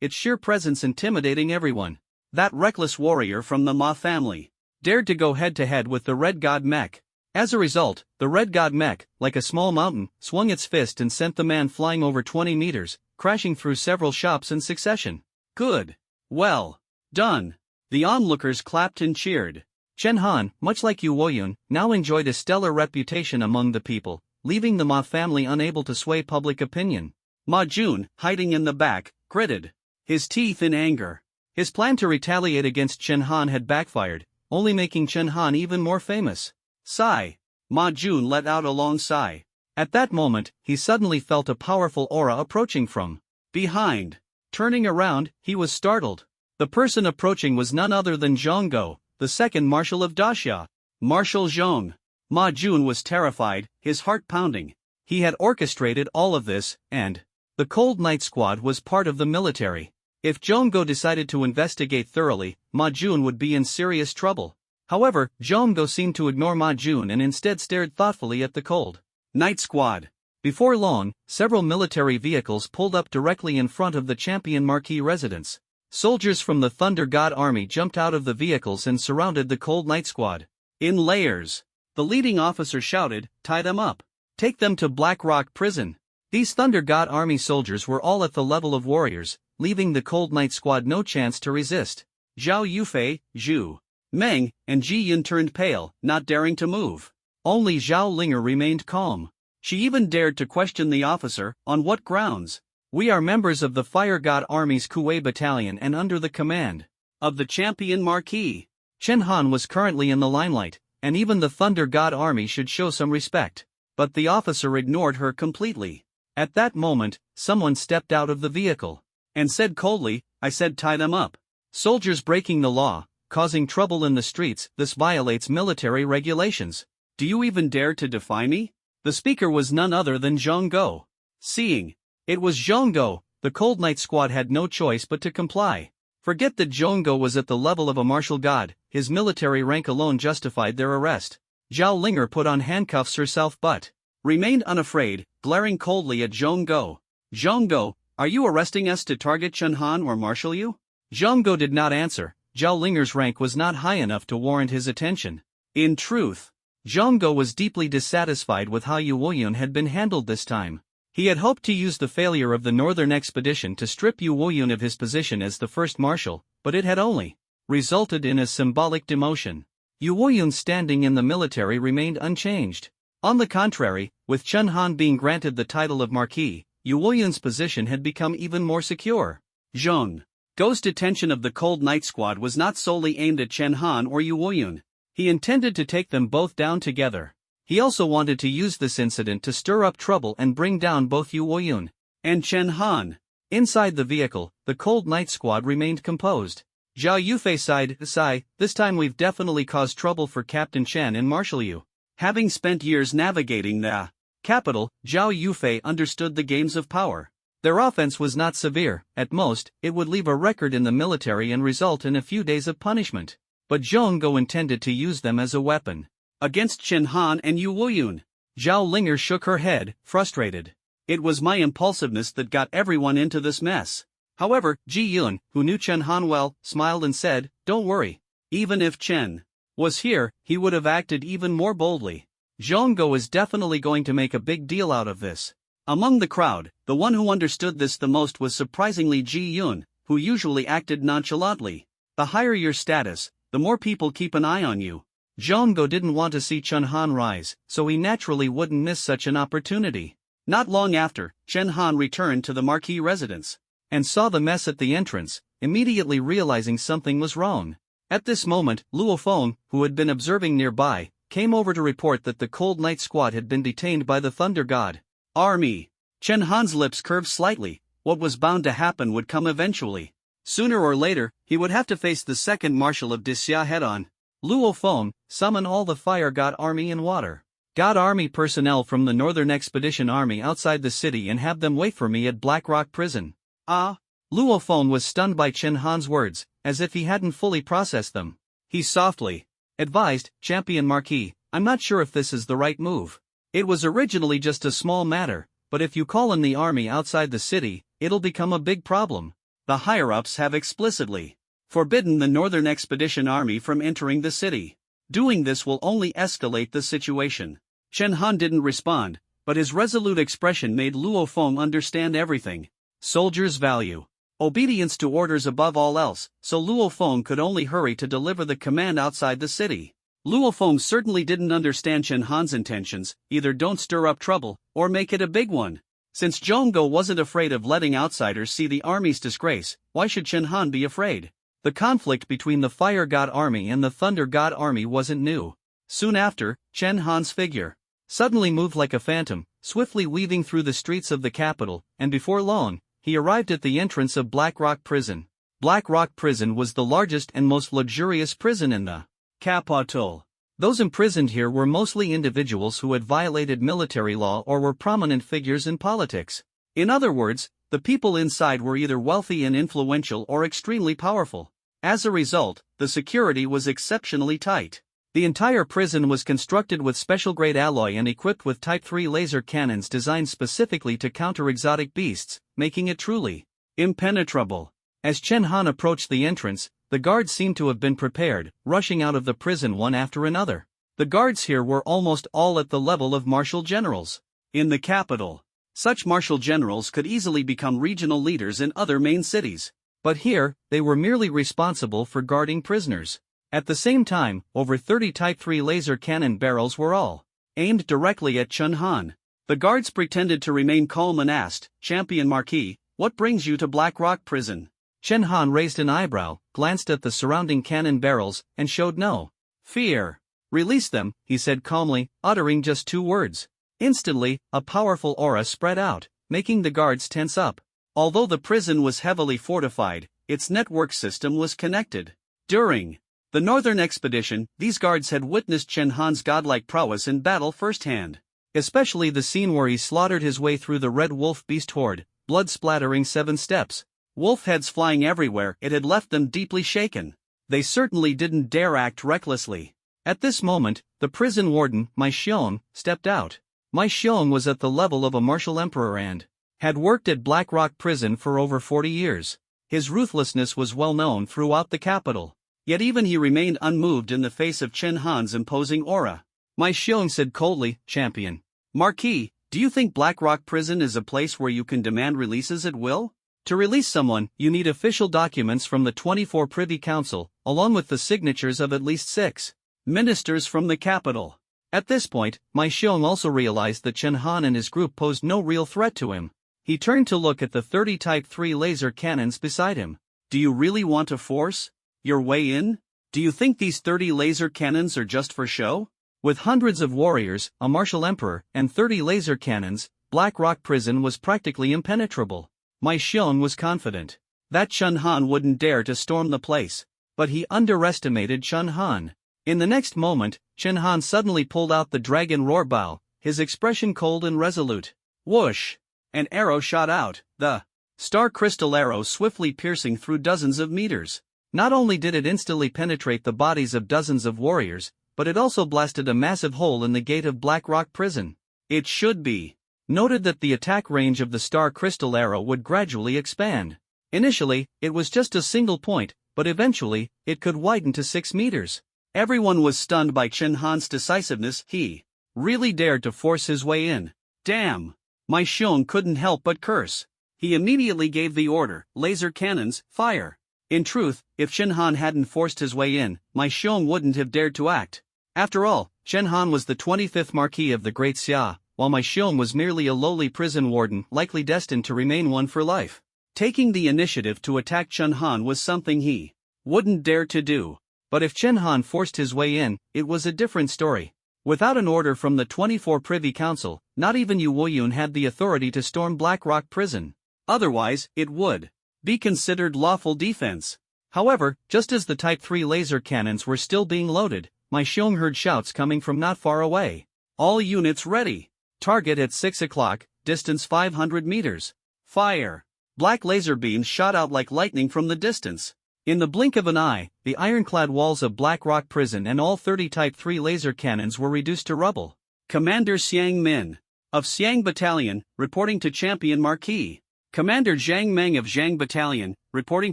its sheer presence intimidating everyone. That reckless warrior from the Ma family dared to go head-to-head with the Red God Mech. As a result, the Red God Mech, like a small mountain, swung its fist and sent the man flying over 20 meters, crashing through several shops in succession. Good. Well done. The onlookers clapped and cheered. Chen Han, much like Yu Woyun, now enjoyed a stellar reputation among the people, leaving the Ma family unable to sway public opinion. Ma Jun, hiding in the back, gritted his teeth in anger. His plan to retaliate against Chen Han had backfired, only making Chen Han even more famous. Sigh. Ma Jun let out a long sigh. At that moment, he suddenly felt a powerful aura approaching from behind. Turning around, he was startled. The person approaching was none other than Zhong Go, the second marshal of Daxia. Marshal Zhong. Ma Jun was terrified, his heart pounding. He had orchestrated all of this, and the Cold Knight Squad was part of the military. If Zhong Go decided to investigate thoroughly, Ma Jun would be in serious trouble. However, Zhong Go seemed to ignore Ma Jun and instead stared thoughtfully at the Cold Knight Squad. Before long, several military vehicles pulled up directly in front of the Champion Marquis residence. Soldiers from the Thunder God Army jumped out of the vehicles and surrounded the Cold Knight Squad. In layers, the leading officer shouted, "Tie them up. Take them to Black Rock Prison." These Thunder God Army soldiers were all at the level of warriors, leaving the Cold Knight Squad no chance to resist. Zhao Yufei, Zhu Meng, and Ji Yun turned pale, not daring to move. Only Zhao Linger remained calm. She even dared to question the officer, "On what grounds?" "We are members of the Fire God Army's Kuwei Battalion and under the command of the Champion Marquis." Chen Han was currently in the limelight, and even the Thunder God Army should show some respect. But the officer ignored her completely. At that moment, someone stepped out of the vehicle and said coldly, "I said tie them up." Soldiers breaking the law, causing trouble in the streets, this violates military regulations. "Do you even dare to defy me?" The speaker was none other than Zhong Go. Seeing it was Zhong Go, the Cold Knight Squad had no choice but to comply. Forget that Zhong Go was at the level of a martial god, his military rank alone justified their arrest. Zhao Linger put on handcuffs herself but remained unafraid, glaring coldly at Zhong Go. "Zhong Go, are you arresting us to target Chen Han or marshal you?" Zhong Go did not answer. Zhao Linger's rank was not high enough to warrant his attention. In truth, Zhong Go was deeply dissatisfied with how Yu Woyun had been handled this time. He had hoped to use the failure of the Northern Expedition to strip Yu Woyun of his position as the first marshal, but it had only resulted in a symbolic demotion. Yu Woyun's standing in the military remained unchanged. On the contrary, with Chen Han being granted the title of Marquis, Yu Woyun's position had become even more secure. Zheng Go's detention of the Cold Night Squad was not solely aimed at Chen Han or Yu Woyun. He intended to take them both down together. He also wanted to use this incident to stir up trouble and bring down both Yu Woyun and Chen Han. Inside the vehicle, the Cold Night Squad remained composed. Zhao Yufei sighed, this time we've definitely caused trouble for Captain Chen and Marshal Yu. Having spent years navigating the capital, Zhao Yufei understood the games of power. Their offense was not severe, at most, it would leave a record in the military and result in a few days of punishment. But Zheng Go intended to use them as a weapon against Chen Han and Yu Woyun. Zhao Linger shook her head, frustrated. It was my impulsiveness that got everyone into this mess. However, Ji Yun, who knew Chen Han well, smiled and said, don't worry. Even if Chen was here, he would have acted even more boldly. Zheng Go is definitely going to make a big deal out of this. Among the crowd, the one who understood this the most was surprisingly Ji Yun, who usually acted nonchalantly. The higher your status, the more people keep an eye on you. Zheng Go didn't want to see Chen Han rise, so he naturally wouldn't miss such an opportunity. Not long after, Chen Han returned to the Marquis residence and saw the mess at the entrance, immediately realizing something was wrong. At this moment, Luo Feng, who had been observing nearby, came over to report that the Cold Night Squad had been detained by the Thunder God Army. Chen Han's lips curved slightly. What was bound to happen would come eventually. Sooner or later, he would have to face the second Marshal of Disxia head-on. Luo Feng, summon all the Fire God Army and Water God Army personnel from the Northern Expedition Army outside the city and have them wait for me at Black Rock Prison. Luo Feng was stunned by Chen Han's words, as if he hadn't fully processed them. He softly advised, Champion Marquis, I'm not sure if this is the right move. It was originally just a small matter, but if you call in the army outside the city, it'll become a big problem. The higher-ups have explicitly forbidden the Northern Expedition Army from entering the city. Doing this will only escalate the situation. Chen Han didn't respond, but his resolute expression made Luo Feng understand everything. Soldiers value obedience to orders above all else, so Luo Feng could only hurry to deliver the command outside the city. Luo Feng certainly didn't understand Chen Han's intentions, either don't stir up trouble, or make it a big one. Since Zheng Go wasn't afraid of letting outsiders see the army's disgrace, why should Chen Han be afraid? The conflict between the Fire God Army and the Thunder God Army wasn't new. Soon after, Chen Han's figure suddenly moved like a phantom, swiftly weaving through the streets of the capital, and before long, he arrived at the entrance of Black Rock Prison. Black Rock Prison was the largest and most luxurious prison in the capital. Those imprisoned here were mostly individuals who had violated military law or were prominent figures in politics. In other words, the people inside were either wealthy and influential or extremely powerful. As a result, the security was exceptionally tight. The entire prison was constructed with special-grade alloy and equipped with Type 3 laser cannons designed specifically to counter exotic beasts, making it truly impenetrable. As Chen Han approached the entrance, the guards seemed to have been prepared, rushing out of the prison one after another. The guards here were almost all at the level of marshal generals. In the capital, such marshal generals could easily become regional leaders in other main cities. But here, they were merely responsible for guarding prisoners. At the same time, over 30 Type 3 laser cannon barrels were all aimed directly at Chen Han. The guards pretended to remain calm and asked, Champion Marquis, what brings you to Black Rock Prison? Chen Han raised an eyebrow, glanced at the surrounding cannon barrels, and showed no fear. Release them, he said calmly, uttering just 2 words. Instantly, a powerful aura spread out, making the guards tense up. Although the prison was heavily fortified, its network system was connected. During the Northern Expedition, these guards had witnessed Chen Han's godlike prowess in battle firsthand. Especially the scene where he slaughtered his way through the Red Wolf Beast Horde, blood splattering 7 steps. Wolf heads flying everywhere, it had left them deeply shaken. They certainly didn't dare act recklessly. At this moment, the prison warden, Mai Xiong, stepped out. Mai Xiong was at the level of a martial emperor and had worked at Black Rock Prison for over 40 years. His ruthlessness was well known throughout the capital. Yet even he remained unmoved in the face of Chen Han's imposing aura. Mai Xiong said coldly, Champion Marquis, do you think Black Rock Prison is a place where you can demand releases at will? To release someone, you need official documents from the 24 Privy Council, along with the signatures of at least 6 ministers from the capital. At this point, Mai Xiong also realized that Chen Han and his group posed no real threat to him. He turned to look at the 30 Type 3 laser cannons beside him. Do you really want to force your way in? Do you think these 30 laser cannons are just for show? With hundreds of warriors, a martial emperor, and 30 laser cannons, Black Rock Prison was practically impenetrable. Mai Xiong was confident that Chen Han wouldn't dare to storm the place, but he underestimated Chen Han. In the next moment, Chen Han suddenly pulled out the dragon roar bow, his expression cold and resolute. Whoosh! An arrow shot out, the star crystal arrow swiftly piercing through dozens of meters. Not only did it instantly penetrate the bodies of dozens of warriors, but it also blasted a massive hole in the gate of Black Rock Prison. It should be noted that the attack range of the star crystal arrow would gradually expand. Initially, it was just a single point, but eventually, it could widen to 6 meters. Everyone was stunned by Chen Han's decisiveness. He really dared to force his way in. Damn! Mai Xiong couldn't help but curse. He immediately gave the order, laser cannons, fire. In truth, if Chen Han hadn't forced his way in, Mai Xiong wouldn't have dared to act. After all, Chen Han was the 25th Marquis of the Great Xia, while Mai Xiong was merely a lowly prison warden likely destined to remain one for life. Taking the initiative to attack Chen Han was something he wouldn't dare to do. But if Chen Han forced his way in, it was a different story. Without an order from the 24 Privy Council, not even Yu Woyun had the authority to storm Black Rock Prison. Otherwise, it would be considered lawful defense. However, just as the Type 3 laser cannons were still being loaded, Mai Xiong heard shouts coming from not far away. All units ready. Target at 6 o'clock, distance 500 meters. Fire! Black laser beams shot out like lightning from the distance. In the blink of an eye, the ironclad walls of Black Rock Prison and all 30 Type 3 laser cannons were reduced to rubble. Commander Xiang Min of Xiang Battalion, reporting to Champion Marquis. Commander Zhang Meng of Zhang Battalion, reporting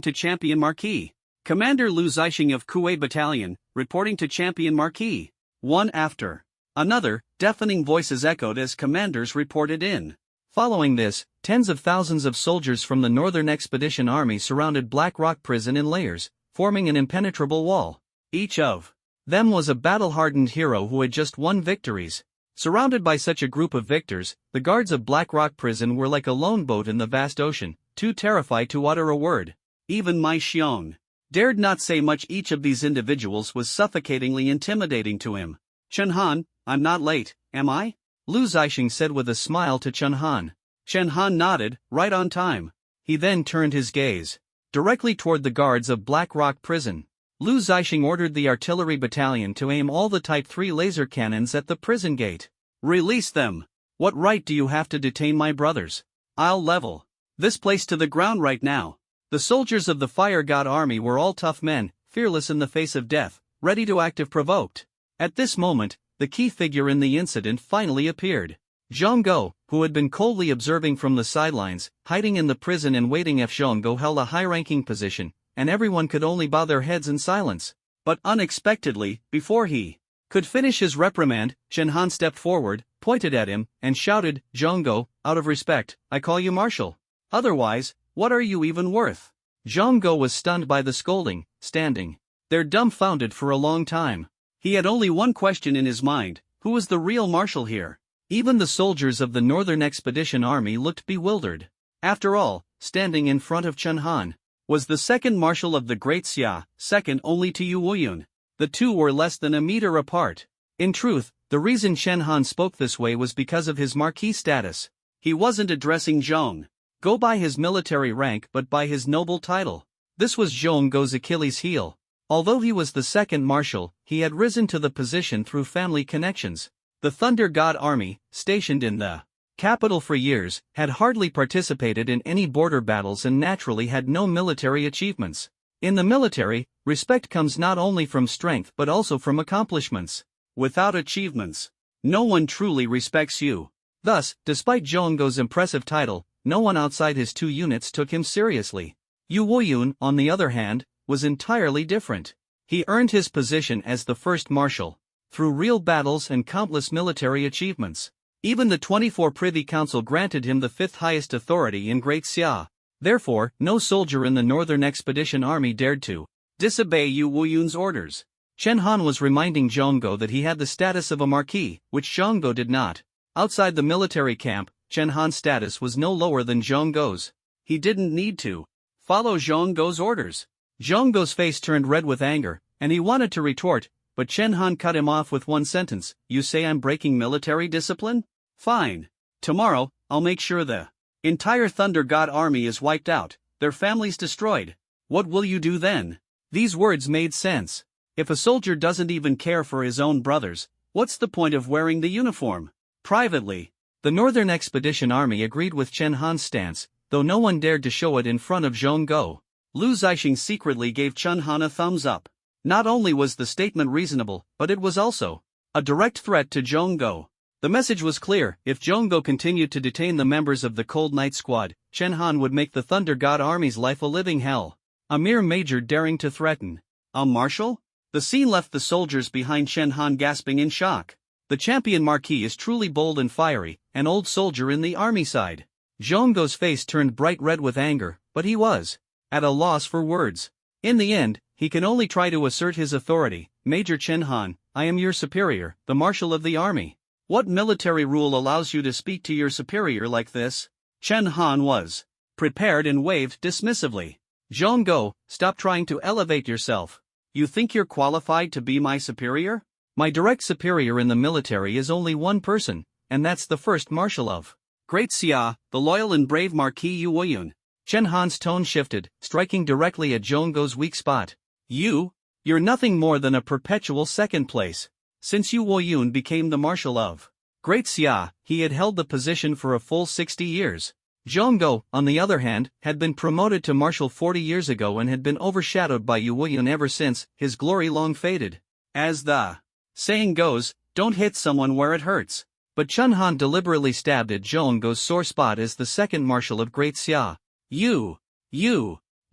to Champion Marquis. Commander Lu Zixing of Kuei Battalion, reporting to Champion Marquis. One after another, deafening voices echoed as commanders reported in. Following this, tens of thousands of soldiers from the Northern Expedition Army surrounded Black Rock Prison in layers, forming an impenetrable wall. Each of them was a battle-hardened hero who had just won victories. Surrounded by such a group of victors, the guards of Black Rock Prison were like a lone boat in the vast ocean, too terrified to utter a word. Even Mai Xiong dared not say much. Each of these individuals was suffocatingly intimidating to him. Chen Han, I'm not late, am I? Lu Zixing said with a smile to Chen Han. Chen Han nodded, right on time. He then turned his gaze directly toward the guards of Black Rock Prison. Lu Zixing ordered the artillery battalion to aim all the Type 3 laser cannons at the prison gate. Release them. What right do you have to detain my brothers? I'll level this place to the ground right now. The soldiers of the Fire God Army were all tough men, fearless in the face of death, ready to act if provoked. At this moment, the key figure in the incident finally appeared. Zhang Go, who had been coldly observing from the sidelines, hiding in the prison and waiting. Zhang Go held a high-ranking position, and everyone could only bow their heads in silence. But unexpectedly, before he could finish his reprimand, Chen Han stepped forward, pointed at him, and shouted, Zhang Go, out of respect, I call you Marshal. Otherwise, what are you even worth? Zhang Go was stunned by the scolding, standing there dumbfounded for a long time. He had only one question in his mind, who was the real marshal here? Even the soldiers of the Northern Expedition Army looked bewildered. After all, standing in front of Chen Han was the second marshal of the Great Xia, second only to Yu Woyun. The two were less than a meter apart. In truth, the reason Chen Han spoke this way was because of his marquis status. He wasn't addressing Zhang Go by his military rank but by his noble title. This was Zhang Go's Achilles heel. Although he was the second marshal, he had risen to the position through family connections. The Thunder God Army, stationed in the capital for years, had hardly participated in any border battles and naturally had no military achievements. In the military, respect comes not only from strength but also from accomplishments. Without achievements, no one truly respects you. Thus, despite Zhang Go's impressive title, no one outside his two units took him seriously. Yu Woyun, on the other hand, was entirely different. He earned his position as the first marshal through real battles and countless military achievements. Even the 24 Privy Council granted him the fifth highest authority in Great Xia. Therefore, no soldier in the Northern Expedition Army dared to disobey Yu Woyun's orders. Chen Han was reminding Zhonggo that he had the status of a marquis, which Zhonggo did not. Outside the military camp, Chen Han's status was no lower than Zhonggo's. He didn't need to follow Zhonggo's orders. Zhonggo's face turned red with anger, and he wanted to retort, but Chen Han cut him off with one sentence. You say I'm breaking military discipline? Fine. Tomorrow, I'll make sure the entire Thunder God army is wiped out, their families destroyed. What will you do then? These words made sense. If a soldier doesn't even care for his own brothers, what's the point of wearing the uniform? Privately, the Northern Expedition Army agreed with Chen Han's stance, though no one dared to show it in front of Zhonggo. Lu Zixing secretly gave Chen Han a thumbs up. Not only was the statement reasonable, but it was also a direct threat to Zhonggo. The message was clear: if Zhonggo continued to detain the members of the Cold Night Squad, Chen Han would make the Thunder God Army's life a living hell. A mere major daring to threaten a marshal? The scene left the soldiers behind Chen Han gasping in shock. The champion marquis is truly bold and fiery, an old soldier in the army side. Zhonggo's face turned bright red with anger, but he was at a loss for words. In the end, he can only try to assert his authority. Major Chen Han, I am your superior, the marshal of the army. What military rule allows you to speak to your superior like this? Chen Han was prepared and waved dismissively. Zhonggo, stop trying to elevate yourself. You think you're qualified to be my superior? My direct superior in the military is only one person, and that's the first marshal of Great Xia, the loyal and brave Marquis Yu Woyun. Chen Han's tone shifted, striking directly at Zhonggo's weak spot. You're nothing more than a perpetual second place. Since Yu Woyun became the marshal of Great Xia, he had held the position for a full 60 years. Zhonggo, on the other hand, had been promoted to marshal 40 years ago and had been overshadowed by Yu Woyun ever since, his glory long faded. As the saying goes, don't hit someone where it hurts. But Chen Han deliberately stabbed at Zhonggo's sore spot as the second marshal of Great Xia. You.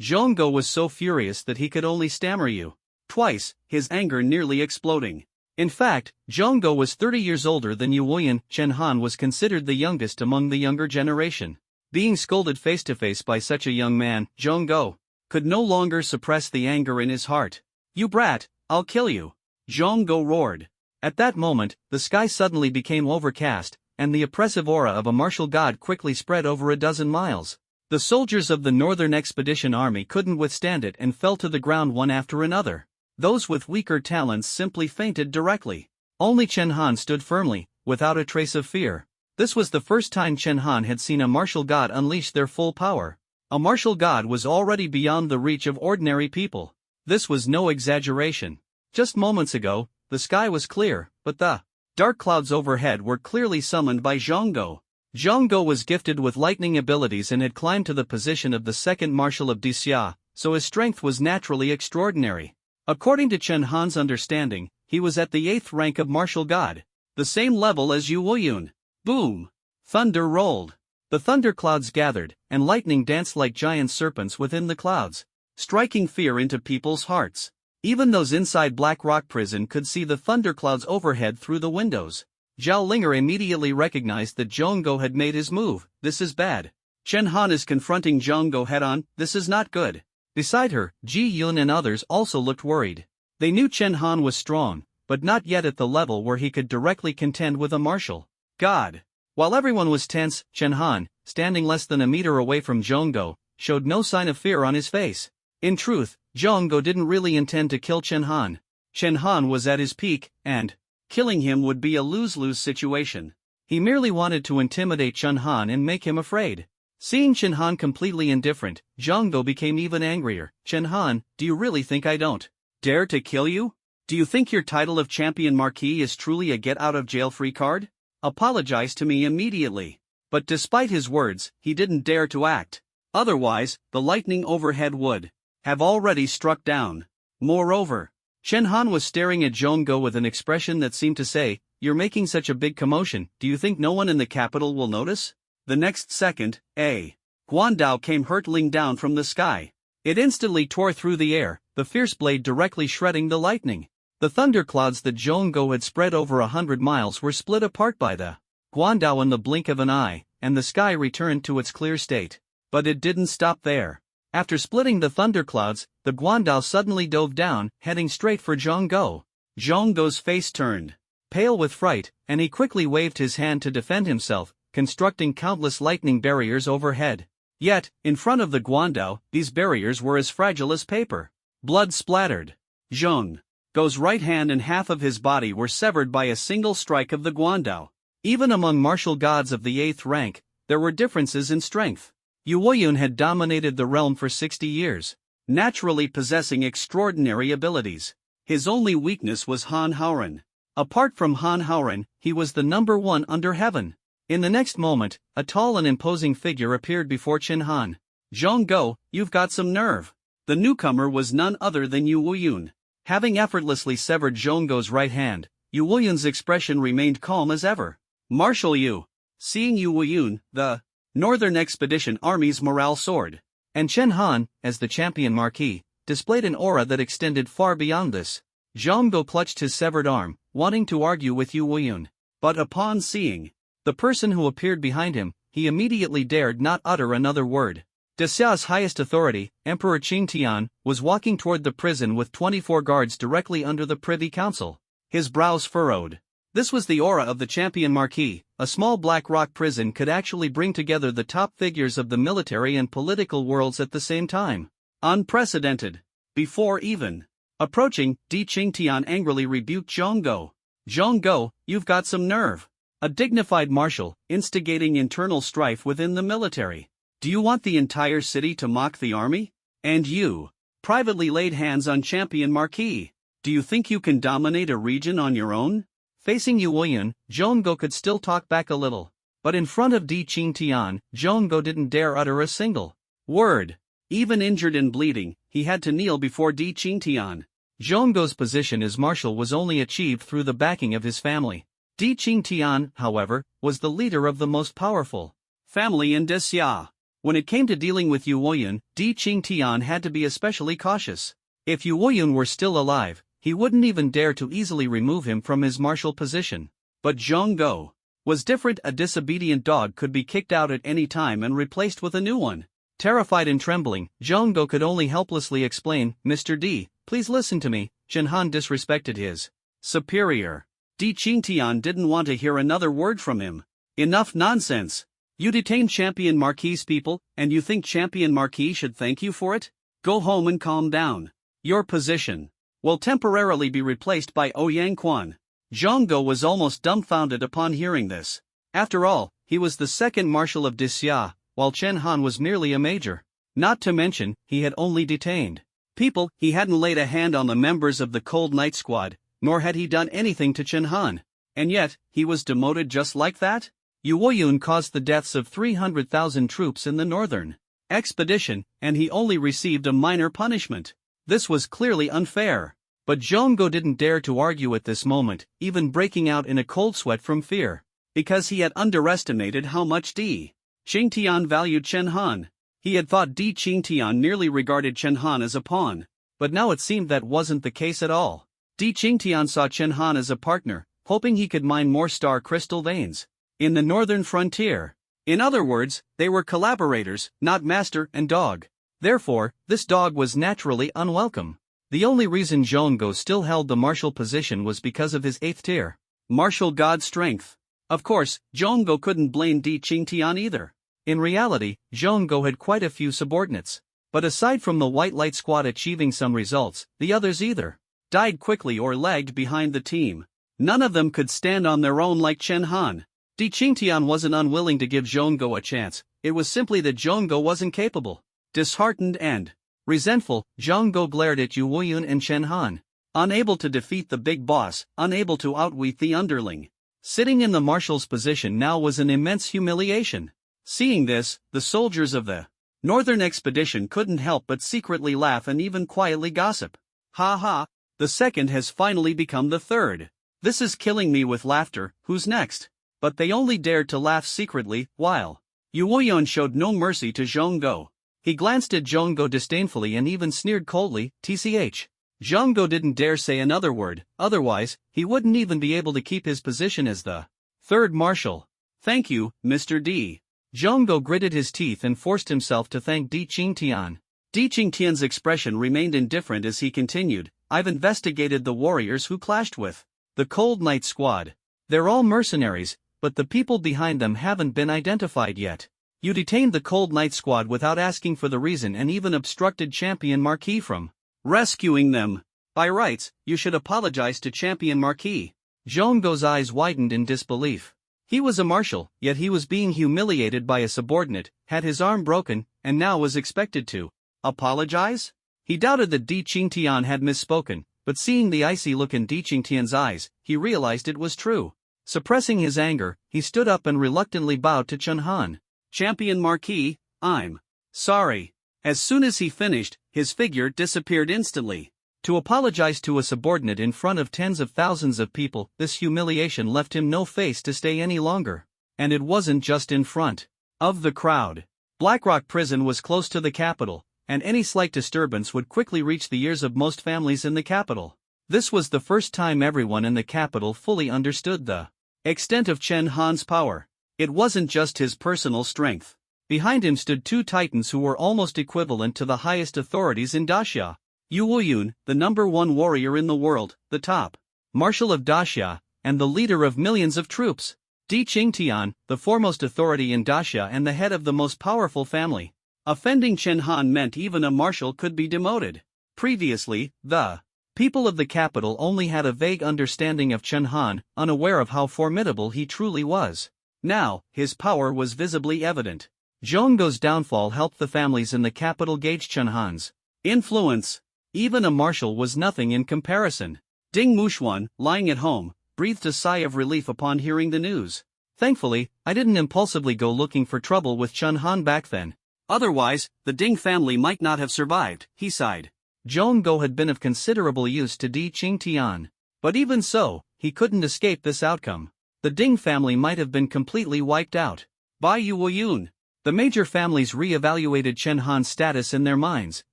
Zhonggo was so furious that he could only stammer you. Twice, his anger nearly exploding. In fact, Zhonggo was 30 years older than Yu Woyun. Chen Han was considered the youngest among the younger generation. Being scolded face to face by such a young man, Zhonggo could no longer suppress the anger in his heart. You brat, I'll kill you. Zhonggo roared. At that moment, the sky suddenly became overcast, and the oppressive aura of a martial god quickly spread over a dozen miles. The soldiers of the Northern Expedition Army couldn't withstand it and fell to the ground one after another. Those with weaker talents simply fainted directly. Only Chen Han stood firmly, without a trace of fear. This was the first time Chen Han had seen a martial god unleash their full power. A martial god was already beyond the reach of ordinary people. This was no exaggeration. Just moments ago, the sky was clear, but the dark clouds overhead were clearly summoned by Zhonggo. Zhonggo was gifted with lightning abilities and had climbed to the position of the second marshal of Xia, so his strength was naturally extraordinary. According to Chen Han's understanding, he was at the 8th rank of martial god, the same level as Yu Woyun. Boom! Thunder rolled. The thunder clouds gathered, and lightning danced like giant serpents within the clouds, striking fear into people's hearts. Even those inside Black Rock Prison could see the thunderclouds overhead through the windows. Zhao Linger immediately recognized that Zhonggo had made his move. This is bad. Chen Han is confronting Zhonggo head-on. This is not good. Beside her, Ji Yun and others also looked worried. They knew Chen Han was strong, but not yet at the level where he could directly contend with a martial god. While everyone was tense, Chen Han, standing less than a meter away from Zhonggo, showed no sign of fear on his face. In truth, Zhonggo didn't really intend to kill Chen Han. Chen Han was at his peak, and killing him would be a lose-lose situation. He merely wanted to intimidate Chen Han and make him afraid. Seeing Chen Han completely indifferent, Zhonggo became even angrier. Chen Han, do you really think I don't dare to kill you? Do you think your title of champion marquis is truly a get-out-of-jail-free card? Apologize to me immediately. But despite his words, he didn't dare to act. Otherwise, the lightning overhead would have already struck down. Moreover, Chen Han was staring at Zhonggo with an expression that seemed to say, "You're making such a big commotion, do you think no one in the capital will notice?" The next second, a guandao came hurtling down from the sky. It instantly tore through the air, the fierce blade directly shredding the lightning. The thunderclouds that Zhonggo had spread over 100 miles were split apart by the guandao in the blink of an eye, and the sky returned to its clear state. But it didn't stop there. After splitting the thunderclouds, the Guandao suddenly dove down, heading straight for Zhang Go. Zhang Go's face turned pale with fright, and he quickly waved his hand to defend himself, constructing countless lightning barriers overhead. Yet, in front of the Guandao, these barriers were as fragile as paper. Blood splattered. Zhang Go's right hand and half of his body were severed by a single strike of the Guandao. Even among martial gods of the 8th rank, there were differences in strength. Yu Woyun had dominated the realm for 60 years, naturally possessing extraordinary abilities. His only weakness was Han Haoren. Apart from Han Haoren, he was the number one under heaven. In the next moment, a tall and imposing figure appeared before Chen Han. Zhang Go, you've got some nerve. The newcomer was none other than Yu Woyun. Having effortlessly severed Zhang Go's right hand, Yu Woyun's expression remained calm as ever. Marshal Yu. Seeing Yu Woyun, the Northern Expedition Army's morale soared. And Chen Han, as the champion marquis, displayed an aura that extended far beyond this. Zhang Go clutched his severed arm, wanting to argue with Yu Woyun. But upon seeing the person who appeared behind him, he immediately dared not utter another word. Desia's highest authority, Emperor Qingtian, was walking toward the prison with 24 guards directly under the Privy Council. His brows furrowed. This was the aura of the champion marquis. A small black rock prison could actually bring together the top figures of the military and political worlds at the same time. Unprecedented. Before even approaching, Di Qingtian angrily rebuked Zhang Go. Zhang Go, you've got some nerve. A dignified marshal, instigating internal strife within the military. Do you want the entire city to mock the army? And you privately laid hands on champion marquis. Do you think you can dominate a region on your own? Facing Yu Woyun, Zhang Go could still talk back a little. But in front of Di Qingtian, Zhang Go didn't dare utter a single word. Even injured and bleeding, he had to kneel before Di Qingtian. Zhang Go's position as marshal was only achieved through the backing of his family. Di Qingtian, however, was the leader of the most powerful family in Desia. When it came to dealing with Yu Woyun, Di Qingtian had to be especially cautious. If Yu Woyun were still alive, he wouldn't even dare to easily remove him from his martial position. But Zhang Go was different. A disobedient dog could be kicked out at any time and replaced with a new one. Terrified and trembling, Zhang Go could only helplessly explain, Mr. D, please listen to me. Chen Han disrespected his superior. Di Qingtian didn't want to hear another word from him. Enough nonsense. You detained Champion Marquis's people, and you think Champion Marquis should thank you for it? Go home and calm down. Your position will temporarily be replaced by Ouyang Quan. Zhang Go was almost dumbfounded upon hearing this. After all, he was the second marshal of Dixia, while Chen Han was merely a major. Not to mention, he had only detained people. He hadn't laid a hand on the members of the Cold Night Squad, nor had he done anything to Chen Han. And yet, he was demoted just like that? Yu Woyun caused the deaths of 300,000 troops in the Northern Expedition, and he only received a minor punishment. This was clearly unfair. But Zhang Go didn't dare to argue at this moment, even breaking out in a cold sweat from fear. Because he had underestimated how much Di Qingtian valued Chen Han. He had thought Di Qingtian merely regarded Chen Han as a pawn. But now it seemed that wasn't the case at all. Di Qingtian saw Chen Han as a partner, hoping he could mine more star crystal veins in the northern frontier. In other words, they were collaborators, not master and dog. Therefore, this dog was naturally unwelcome. The only reason Zhang Go still held the martial position was because of his 8th tier martial god strength. Of course, Zhang Go couldn't blame Di Qingtian either. In reality, Zhang Go had quite a few subordinates. But aside from the White Light Squad achieving some results, the others either died quickly or lagged behind the team. None of them could stand on their own like Chen Han. Di Qingtian wasn't unwilling to give Zhang Go a chance, it was simply that Zhang Go wasn't capable. Disheartened and resentful, Zhang Go glared at Yu Woyun and Chen Han. Unable to defeat the big boss, unable to outwit the underling. Sitting in the marshal's position now was an immense humiliation. Seeing this, the soldiers of the Northern Expedition couldn't help but secretly laugh and even quietly gossip. Ha ha, the second has finally become the third. This is killing me with laughter, who's next? But they only dared to laugh secretly, while Yu Woyun showed no mercy to Zhang Go. He glanced at Zhang Go disdainfully and even sneered coldly, tch. Zhang Go didn't dare say another word, otherwise, he wouldn't even be able to keep his position as the third marshal. Thank you, Mr. D. Zhang Go gritted his teeth and forced himself to thank Di Qingtian. Di Qingtian's expression remained indifferent as he continued, I've investigated the warriors who clashed with the Cold Knight Squad. They're all mercenaries, but the people behind them haven't been identified yet. You detained the Cold Knight Squad without asking for the reason and even obstructed Champion Marquis from rescuing them. By rights, you should apologize to Champion Marquis. Zhonggo's eyes widened in disbelief. He was a marshal, yet he was being humiliated by a subordinate, had his arm broken, and now was expected to apologize? He doubted that Di Qingtian had misspoken, but seeing the icy look in Di Qingtian's eyes, he realized it was true. Suppressing his anger, he stood up and reluctantly bowed to Chen Han. Champion Marquis, I'm sorry. As soon as he finished, his figure disappeared instantly. To apologize to a subordinate in front of tens of thousands of people, this humiliation left him no face to stay any longer. And it wasn't just in front of the crowd. Blackrock Prison was close to the capital, and any slight disturbance would quickly reach the ears of most families in the capital. This was the first time everyone in the capital fully understood the extent of Chen Han's power. It wasn't just his personal strength. Behind him stood two titans who were almost equivalent to the highest authorities in Daxia. Yu Wuyun, the #1 warrior in the world, the top marshal of Daxia, and the leader of millions of troops. Di Qingtian, the foremost authority in Daxia and the head of the most powerful family. Offending Chen Han meant even a marshal could be demoted. Previously, the people of the capital only had a vague understanding of Chen Han, unaware of how formidable he truly was. Now, his power was visibly evident. Zhonggo's downfall helped the families in the capital gauge Chen Han's influence. Even a marshal was nothing in comparison. Ding Muxuan, lying at home, breathed a sigh of relief upon hearing the news. Thankfully, I didn't impulsively go looking for trouble with Chen Han back then. Otherwise, the Ding family might not have survived, he sighed. Zhonggo had been of considerable use to Di Qingtian. But even so, he couldn't escape this outcome. The Ding family might have been completely wiped out. Bai Yu Wuyun. The major families re-evaluated Chen Han's status in their minds,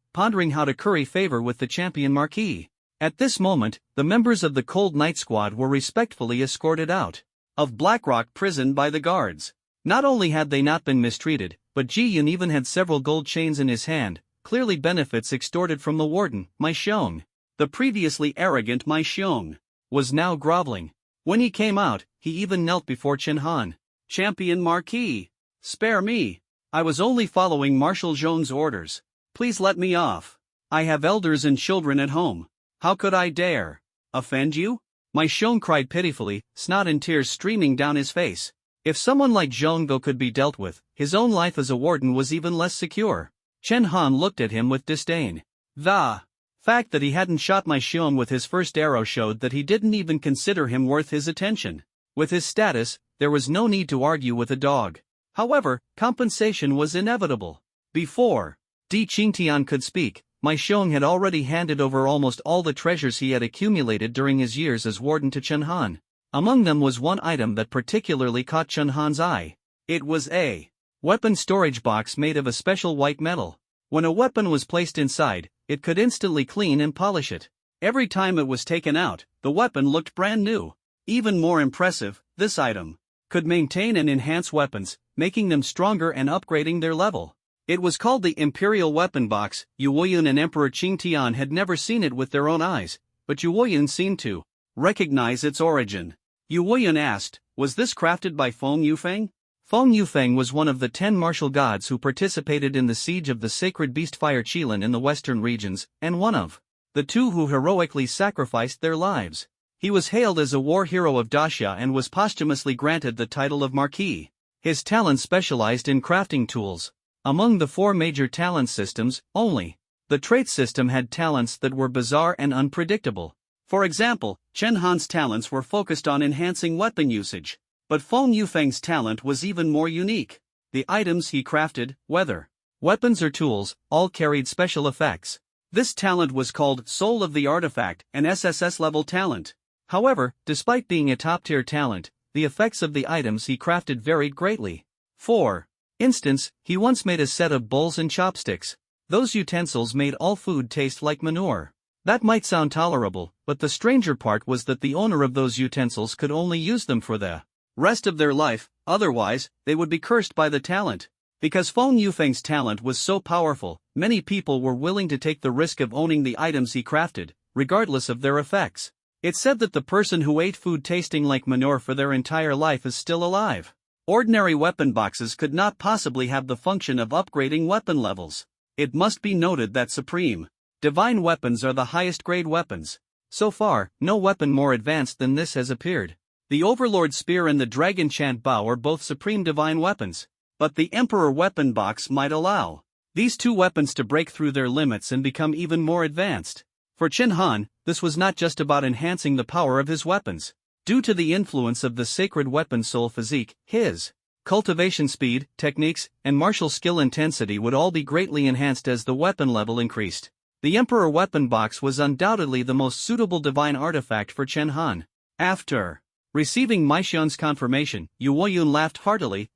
pondering how to curry favor with the Champion Marquis. At this moment, the members of the Cold Knight Squad were respectfully escorted out of Blackrock Prison by the guards. Not only had they not been mistreated, but Ji Yun even had several gold chains in his hand, clearly benefits extorted from the warden, Mai Xiong. The previously arrogant Mai Xiong was now groveling. When he came out, he even knelt before Chen Han. Champion Marquis, spare me. I was only following Marshal Zhong's orders. Please let me off. I have elders and children at home. How could I dare offend you? Mai Xiong cried pitifully, snot and tears streaming down his face. If someone like Zhonggo could be dealt with, his own life as a warden was even less secure. Chen Han looked at him with disdain. The fact that he hadn't shot Mai Xiong with his first arrow showed that he didn't even consider him worth his attention. With his status, there was no need to argue with a dog. However, compensation was inevitable. Before Di Qingtian could speak, Mai Xiong had already handed over almost all the treasures he had accumulated during his years as warden to Chen Han. Among them was one item that particularly caught Chen Han's eye. It was a weapon storage box made of a special white metal. When a weapon was placed inside, it could instantly clean and polish it. Every time it was taken out, the weapon looked brand new. Even more impressive, this item could maintain and enhance weapons, making them stronger and upgrading their level. It was called the Imperial Weapon Box. Yu Wuyun and Emperor Qingtian had never seen it with their own eyes, but Yu Wuyun seemed to recognize its origin. Yu Wuyun asked, was this crafted by Feng Yufeng? Feng Yufeng was one of the 10 martial gods who participated in the siege of the sacred beast Fire Qilin in the western regions, and one of the 2 who heroically sacrificed their lives. He was hailed as a war hero of Daxia and was posthumously granted the title of Marquis. His talent specialized in crafting tools. Among the 4 major talent systems, only the trait system had talents that were bizarre and unpredictable. For example, Chen Han's talents were focused on enhancing weapon usage. But Feng Yufeng's talent was even more unique. The items he crafted, whether weapons or tools, all carried special effects. This talent was called Soul of the Artifact, an SSS-level talent. However, despite being a top-tier talent, the effects of the items he crafted varied greatly. For instance, he once made a set of bowls and chopsticks. Those utensils made all food taste like manure. That might sound tolerable, but the stranger part was that the owner of those utensils could only use them for the rest of their life, otherwise, they would be cursed by the talent. Because Feng Yufeng's talent was so powerful, many people were willing to take the risk of owning the items he crafted, regardless of their effects. It's said that the person who ate food tasting like manure for their entire life is still alive. Ordinary weapon boxes could not possibly have the function of upgrading weapon levels. It must be noted that supreme, divine weapons are the highest grade weapons. So far, no weapon more advanced than this has appeared. The Overlord Spear and the Dragon Chant Bow are both supreme divine weapons, but the Emperor Weapon Box might allow these two weapons to break through their limits and become even more advanced. For Chen Han, this was not just about enhancing the power of his weapons. Due to the influence of the sacred weapon soul physique, his cultivation speed, techniques, and martial skill intensity would all be greatly enhanced as the weapon level increased. The Emperor Weapon Box was undoubtedly the most suitable divine artifact for Chen Han. After receiving Mai Xiong's confirmation, Yu Woyun laughed heartily.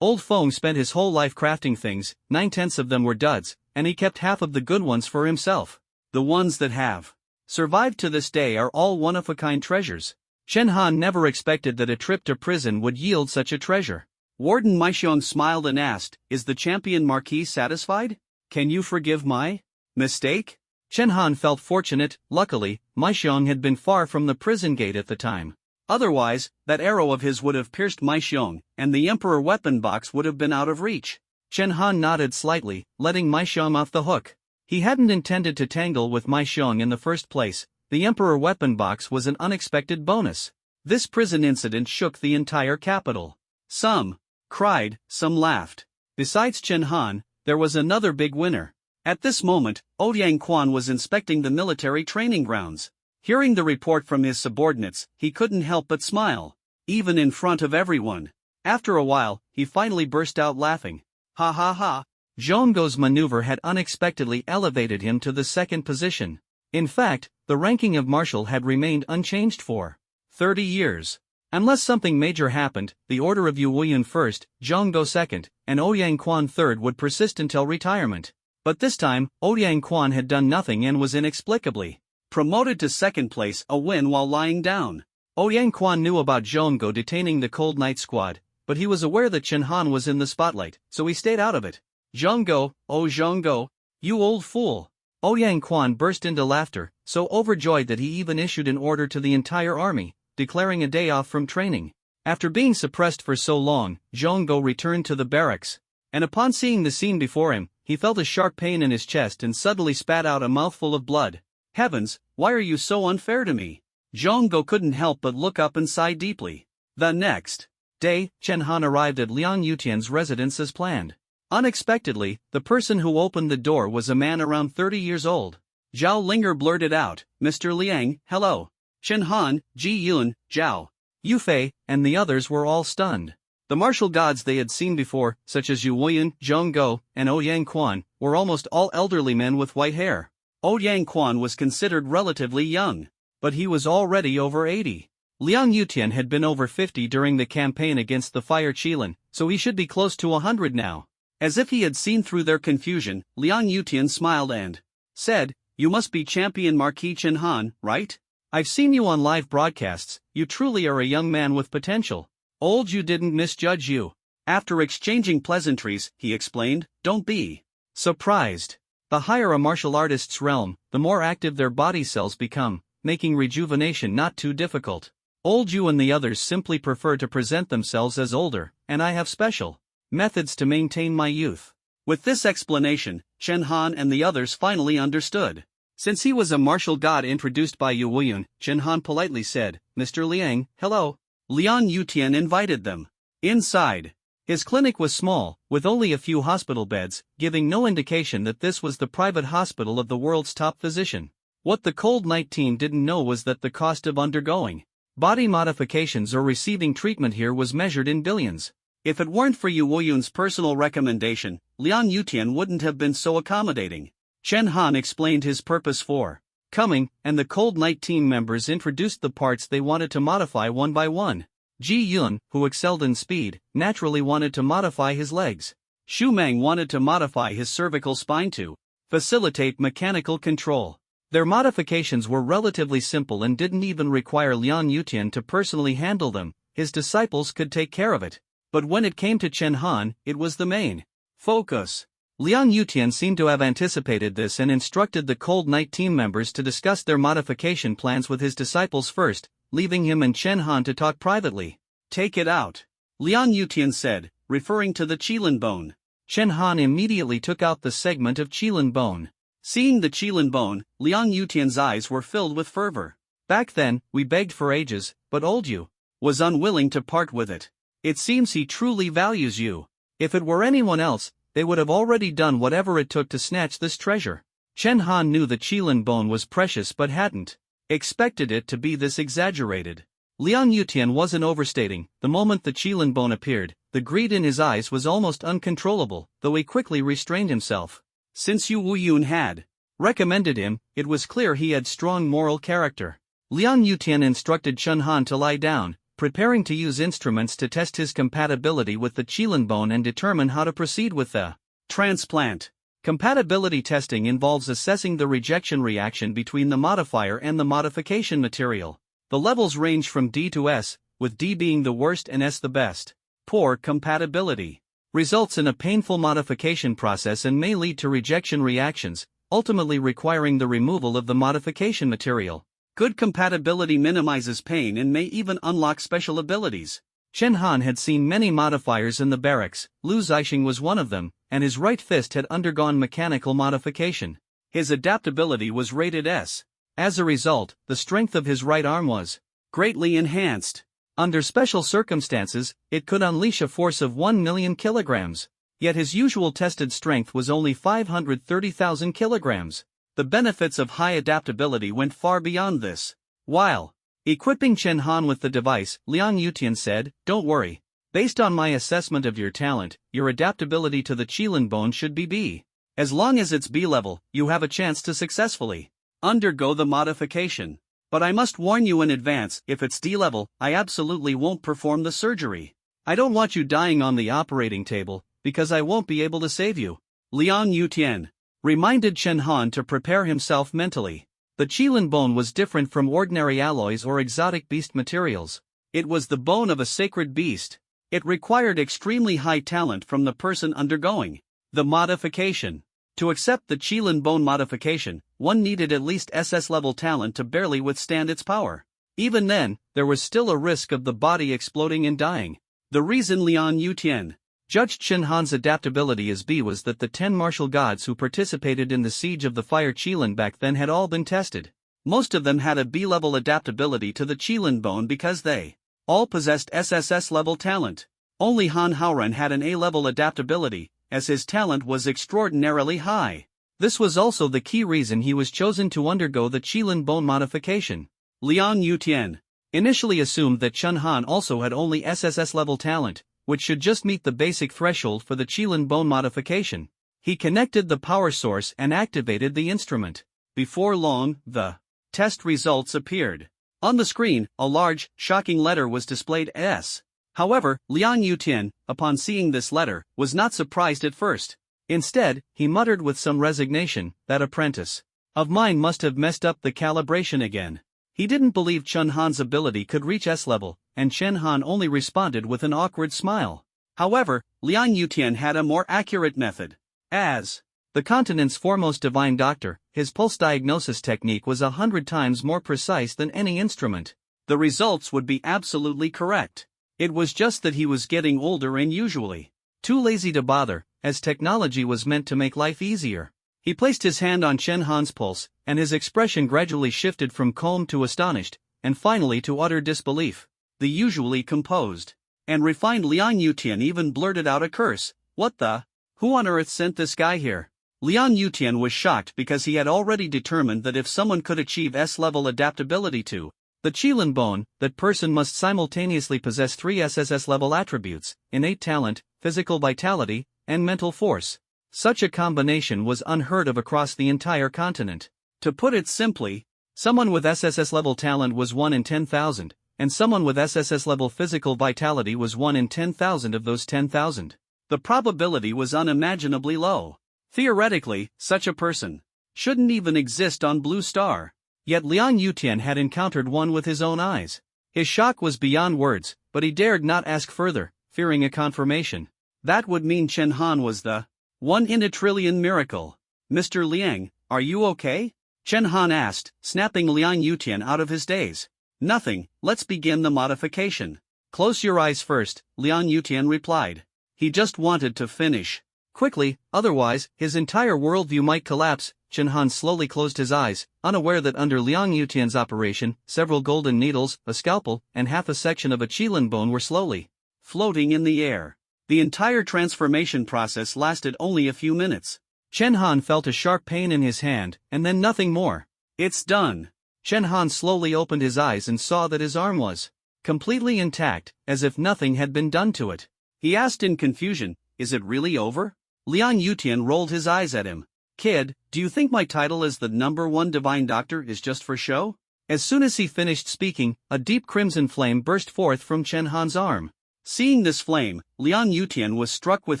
Old Feng spent his whole life crafting things, 9/10 of them were duds, and he kept half of the good ones for himself. The ones that have survived to this day are all one-of-a-kind treasures. Chen Han never expected that a trip to prison would yield such a treasure. Warden Mai Xiong smiled and asked, "Is the champion Marquis satisfied? Can you forgive my mistake?" Chen Han felt fortunate. Luckily, Mai Xiong had been far from the prison gate at the time. Otherwise, that arrow of his would have pierced Mai Xiong, and the Emperor Weapon Box would have been out of reach. Chen Han nodded slightly, letting Mai Xiong off the hook. He hadn't intended to tangle with Mai Xiong in the first place. The Emperor Weapon Box was an unexpected bonus. This prison incident shook the entire capital. Some cried, some laughed. Besides Chen Han, there was another big winner. At this moment, Ouyang Quan was inspecting the military training grounds. Hearing the report from his subordinates, he couldn't help but smile, even in front of everyone. After a while, he finally burst out laughing. Ha ha ha! Zhongguo's maneuver had unexpectedly elevated him to the second position. In fact, the ranking of Marshal had remained unchanged for 30 years. Unless something major happened, the order of Yu Woyun first, Zhongguo second, and Ouyang Quan third would persist until retirement. But this time, Ouyang Quan had done nothing and was inexplicably promoted to second place, a win while lying down. Ouyang Quan knew about Zhongguo detaining the Cold Night Squad, but he was aware that Chen Han was in the spotlight, so he stayed out of it. "Zhongguo, oh Zhongguo, you old fool!" Ouyang Quan burst into laughter, so overjoyed that he even issued an order to the entire army, declaring a day off from training. After being suppressed for so long, Zhongguo returned to the barracks, and upon seeing the scene before him, he felt a sharp pain in his chest and suddenly spat out a mouthful of blood. "Heavens, why are you so unfair to me?" Zhongguo couldn't help but look up and sigh deeply. The next day, Chen Han arrived at Liang Yutian's residence as planned. Unexpectedly, the person who opened the door was a man around 30 years old. Zhao Linger blurted out, "Mr. Liang, hello." Chen Han, Ji Yun, Zhao Yufei, and the others were all stunned. The martial gods they had seen before, such as Yu Woyun, Zhongguo, and Ouyang Quan, were almost all elderly men with white hair. Ouyang Quan was considered relatively young, but he was already over 80. Liang Yutian had been over 50 during the campaign against the Fire Qilin, so he should be close to 100 now. As if he had seen through their confusion, Liang Yutian smiled and said, "You must be Champion Marquis Chen Han, right? I've seen you on live broadcasts. You truly are a young man with potential. Old you didn't misjudge you." After exchanging pleasantries, he explained, "Don't be surprised. The higher a martial artist's realm, the more active their body cells become, making rejuvenation not too difficult. Old you and the others simply prefer to present themselves as older, and I have special methods to maintain my youth." With this explanation, Chen Han and the others finally understood. Since he was a martial god introduced by Yu Woyun, Chen Han politely said, "Mr. Liang, hello." Liang Yutian invited them inside. His clinic was small, with only a few hospital beds, giving no indication that this was the private hospital of the world's top physician. What the Cold Night team didn't know was that the cost of undergoing body modifications or receiving treatment here was measured in billions. If it weren't for Yu Woyun's personal recommendation, Liang Yutian wouldn't have been so accommodating. Chen Han explained his purpose for coming, and the Cold Night team members introduced the parts they wanted to modify one by one. Ji Yun, who excelled in speed, naturally wanted to modify his legs. Xu Meng wanted to modify his cervical spine to facilitate mechanical control. Their modifications were relatively simple and didn't even require Liang Yutian to personally handle them. His disciples could take care of it. But when it came to Chen Han, it was the main focus. Liang Yutian seemed to have anticipated this and instructed the Cold Night team members to discuss their modification plans with his disciples first, leaving him and Chen Han to talk privately. Take it out, Liang Yutian said, referring to the qilin bone. Chen Han immediately took out the segment of qilin bone. Seeing the qilin bone, Liang Yutian's eyes were filled with fervor. Back then, we begged for ages, but old you was unwilling to part with it. It seems he truly values you. If it were anyone else, they would have already done whatever it took to snatch this treasure. Chen Han knew the qilin bone was precious but hadn't expected it to be this exaggerated. Liang Yutian wasn't overstating. The moment the qilin bone appeared, the greed in his eyes was almost uncontrollable, though he quickly restrained himself. Since Yu Wuyun had recommended him, it was clear he had strong moral character. Liang Yutian instructed Chen Han to lie down, preparing to use instruments to test his compatibility with the qilin bone and determine how to proceed with the transplant. Compatibility testing involves assessing the rejection reaction between the modifier and the modification material. The levels range from D to S, with D being the worst and S the best. Poor compatibility results in a painful modification process and may lead to rejection reactions, ultimately requiring the removal of the modification material. Good compatibility minimizes pain and may even unlock special abilities. Chen Han had seen many modifiers in the barracks. Lu Zixing was one of them, and his right fist had undergone mechanical modification. His adaptability was rated S. As a result, the strength of his right arm was greatly enhanced. Under special circumstances, it could unleash a force of 1 million kilograms. Yet his usual tested strength was only 530,000 kilograms. The benefits of high adaptability went far beyond this. While equipping Chen Han with the device, Liang Yutian said, "Don't worry. Based on my assessment of your talent, your adaptability to the qilin bone should be B. As long as it's B level, you have a chance to successfully undergo the modification. But I must warn you in advance, if it's D level, I absolutely won't perform the surgery. I don't want you dying on the operating table, because I won't be able to save you." Liang Yutian reminded Chen Han to prepare himself mentally. The qilin bone was different from ordinary alloys or exotic beast materials. It was the bone of a sacred beast. It required extremely high talent from the person undergoing the modification. To accept the qilin bone modification, one needed at least SS-level talent to barely withstand its power. Even then, there was still a risk of the body exploding and dying. The reason Liang Yutian judged Chen Han's adaptability as B was that the 10 martial gods who participated in the siege of the Fire Qilin back then had all been tested. Most of them had a B-level adaptability to the qilin bone because they all possessed SSS-level talent. Only Han Haoren had an A-level adaptability, as his talent was extraordinarily high. This was also the key reason he was chosen to undergo the qilin bone modification. Liang Yutian initially assumed that Chen Han also had only SSS-level talent, which should just meet the basic threshold for the qilin bone modification. He connected the power source and activated the instrument. Before long, the test results appeared. On the screen, a large, shocking letter was displayed S. However, Liang Yutian, upon seeing this letter, was not surprised at first. Instead, he muttered with some resignation, "That apprentice of mine must have messed up the calibration again." He didn't believe Chen Han's ability could reach S-level, and Chen Han only responded with an awkward smile. However, Liang Yutian had a more accurate method. As the continent's foremost divine doctor, his pulse diagnosis technique was 100 times more precise than any instrument. The results would be absolutely correct. It was just that he was getting older and usually too lazy to bother, as technology was meant to make life easier. He placed his hand on Chen Han's pulse, and his expression gradually shifted from calm to astonished, and finally to utter disbelief. The usually composed and refined Liang Yutian even blurted out a curse. "What the? Who on earth sent this guy here?" Liang Yutian was shocked because he had already determined that if someone could achieve S-level adaptability to the qilin bone, that person must simultaneously possess 3 SSS-level attributes: innate talent, physical vitality, and mental force. Such a combination was unheard of across the entire continent. To put it simply, someone with SSS-level talent was 1 in 10,000, and someone with SSS-level physical vitality was 1 in 10,000 of those 10,000. The probability was unimaginably low. Theoretically, such a person shouldn't even exist on Blue Star. Yet Liang Yutian had encountered one with his own eyes. His shock was beyond words, but he dared not ask further, fearing a confirmation. That would mean Chen Han was the 1 in a trillion miracle. Mr. Liang, are you okay? Chen Han asked, snapping Liang Yutian out of his daze. Nothing, let's begin the modification. Close your eyes first, Liang Yutian replied. He just wanted to finish quickly, otherwise, his entire worldview might collapse. Chen Han slowly closed his eyes, unaware that under Liang Yutian's operation, several golden needles, a scalpel, and half a section of a qilin bone were slowly floating in the air. The entire transformation process lasted only a few minutes. Chen Han felt a sharp pain in his hand, and then nothing more. It's done. Chen Han slowly opened his eyes and saw that his arm was completely intact, as if nothing had been done to it. He asked in confusion, is it really over? Liang Yutian rolled his eyes at him. Kid, do you think my title as the #1 divine doctor is just for show? As soon as he finished speaking, a deep crimson flame burst forth from Chen Han's arm. Seeing this flame, Liang Yutian was struck with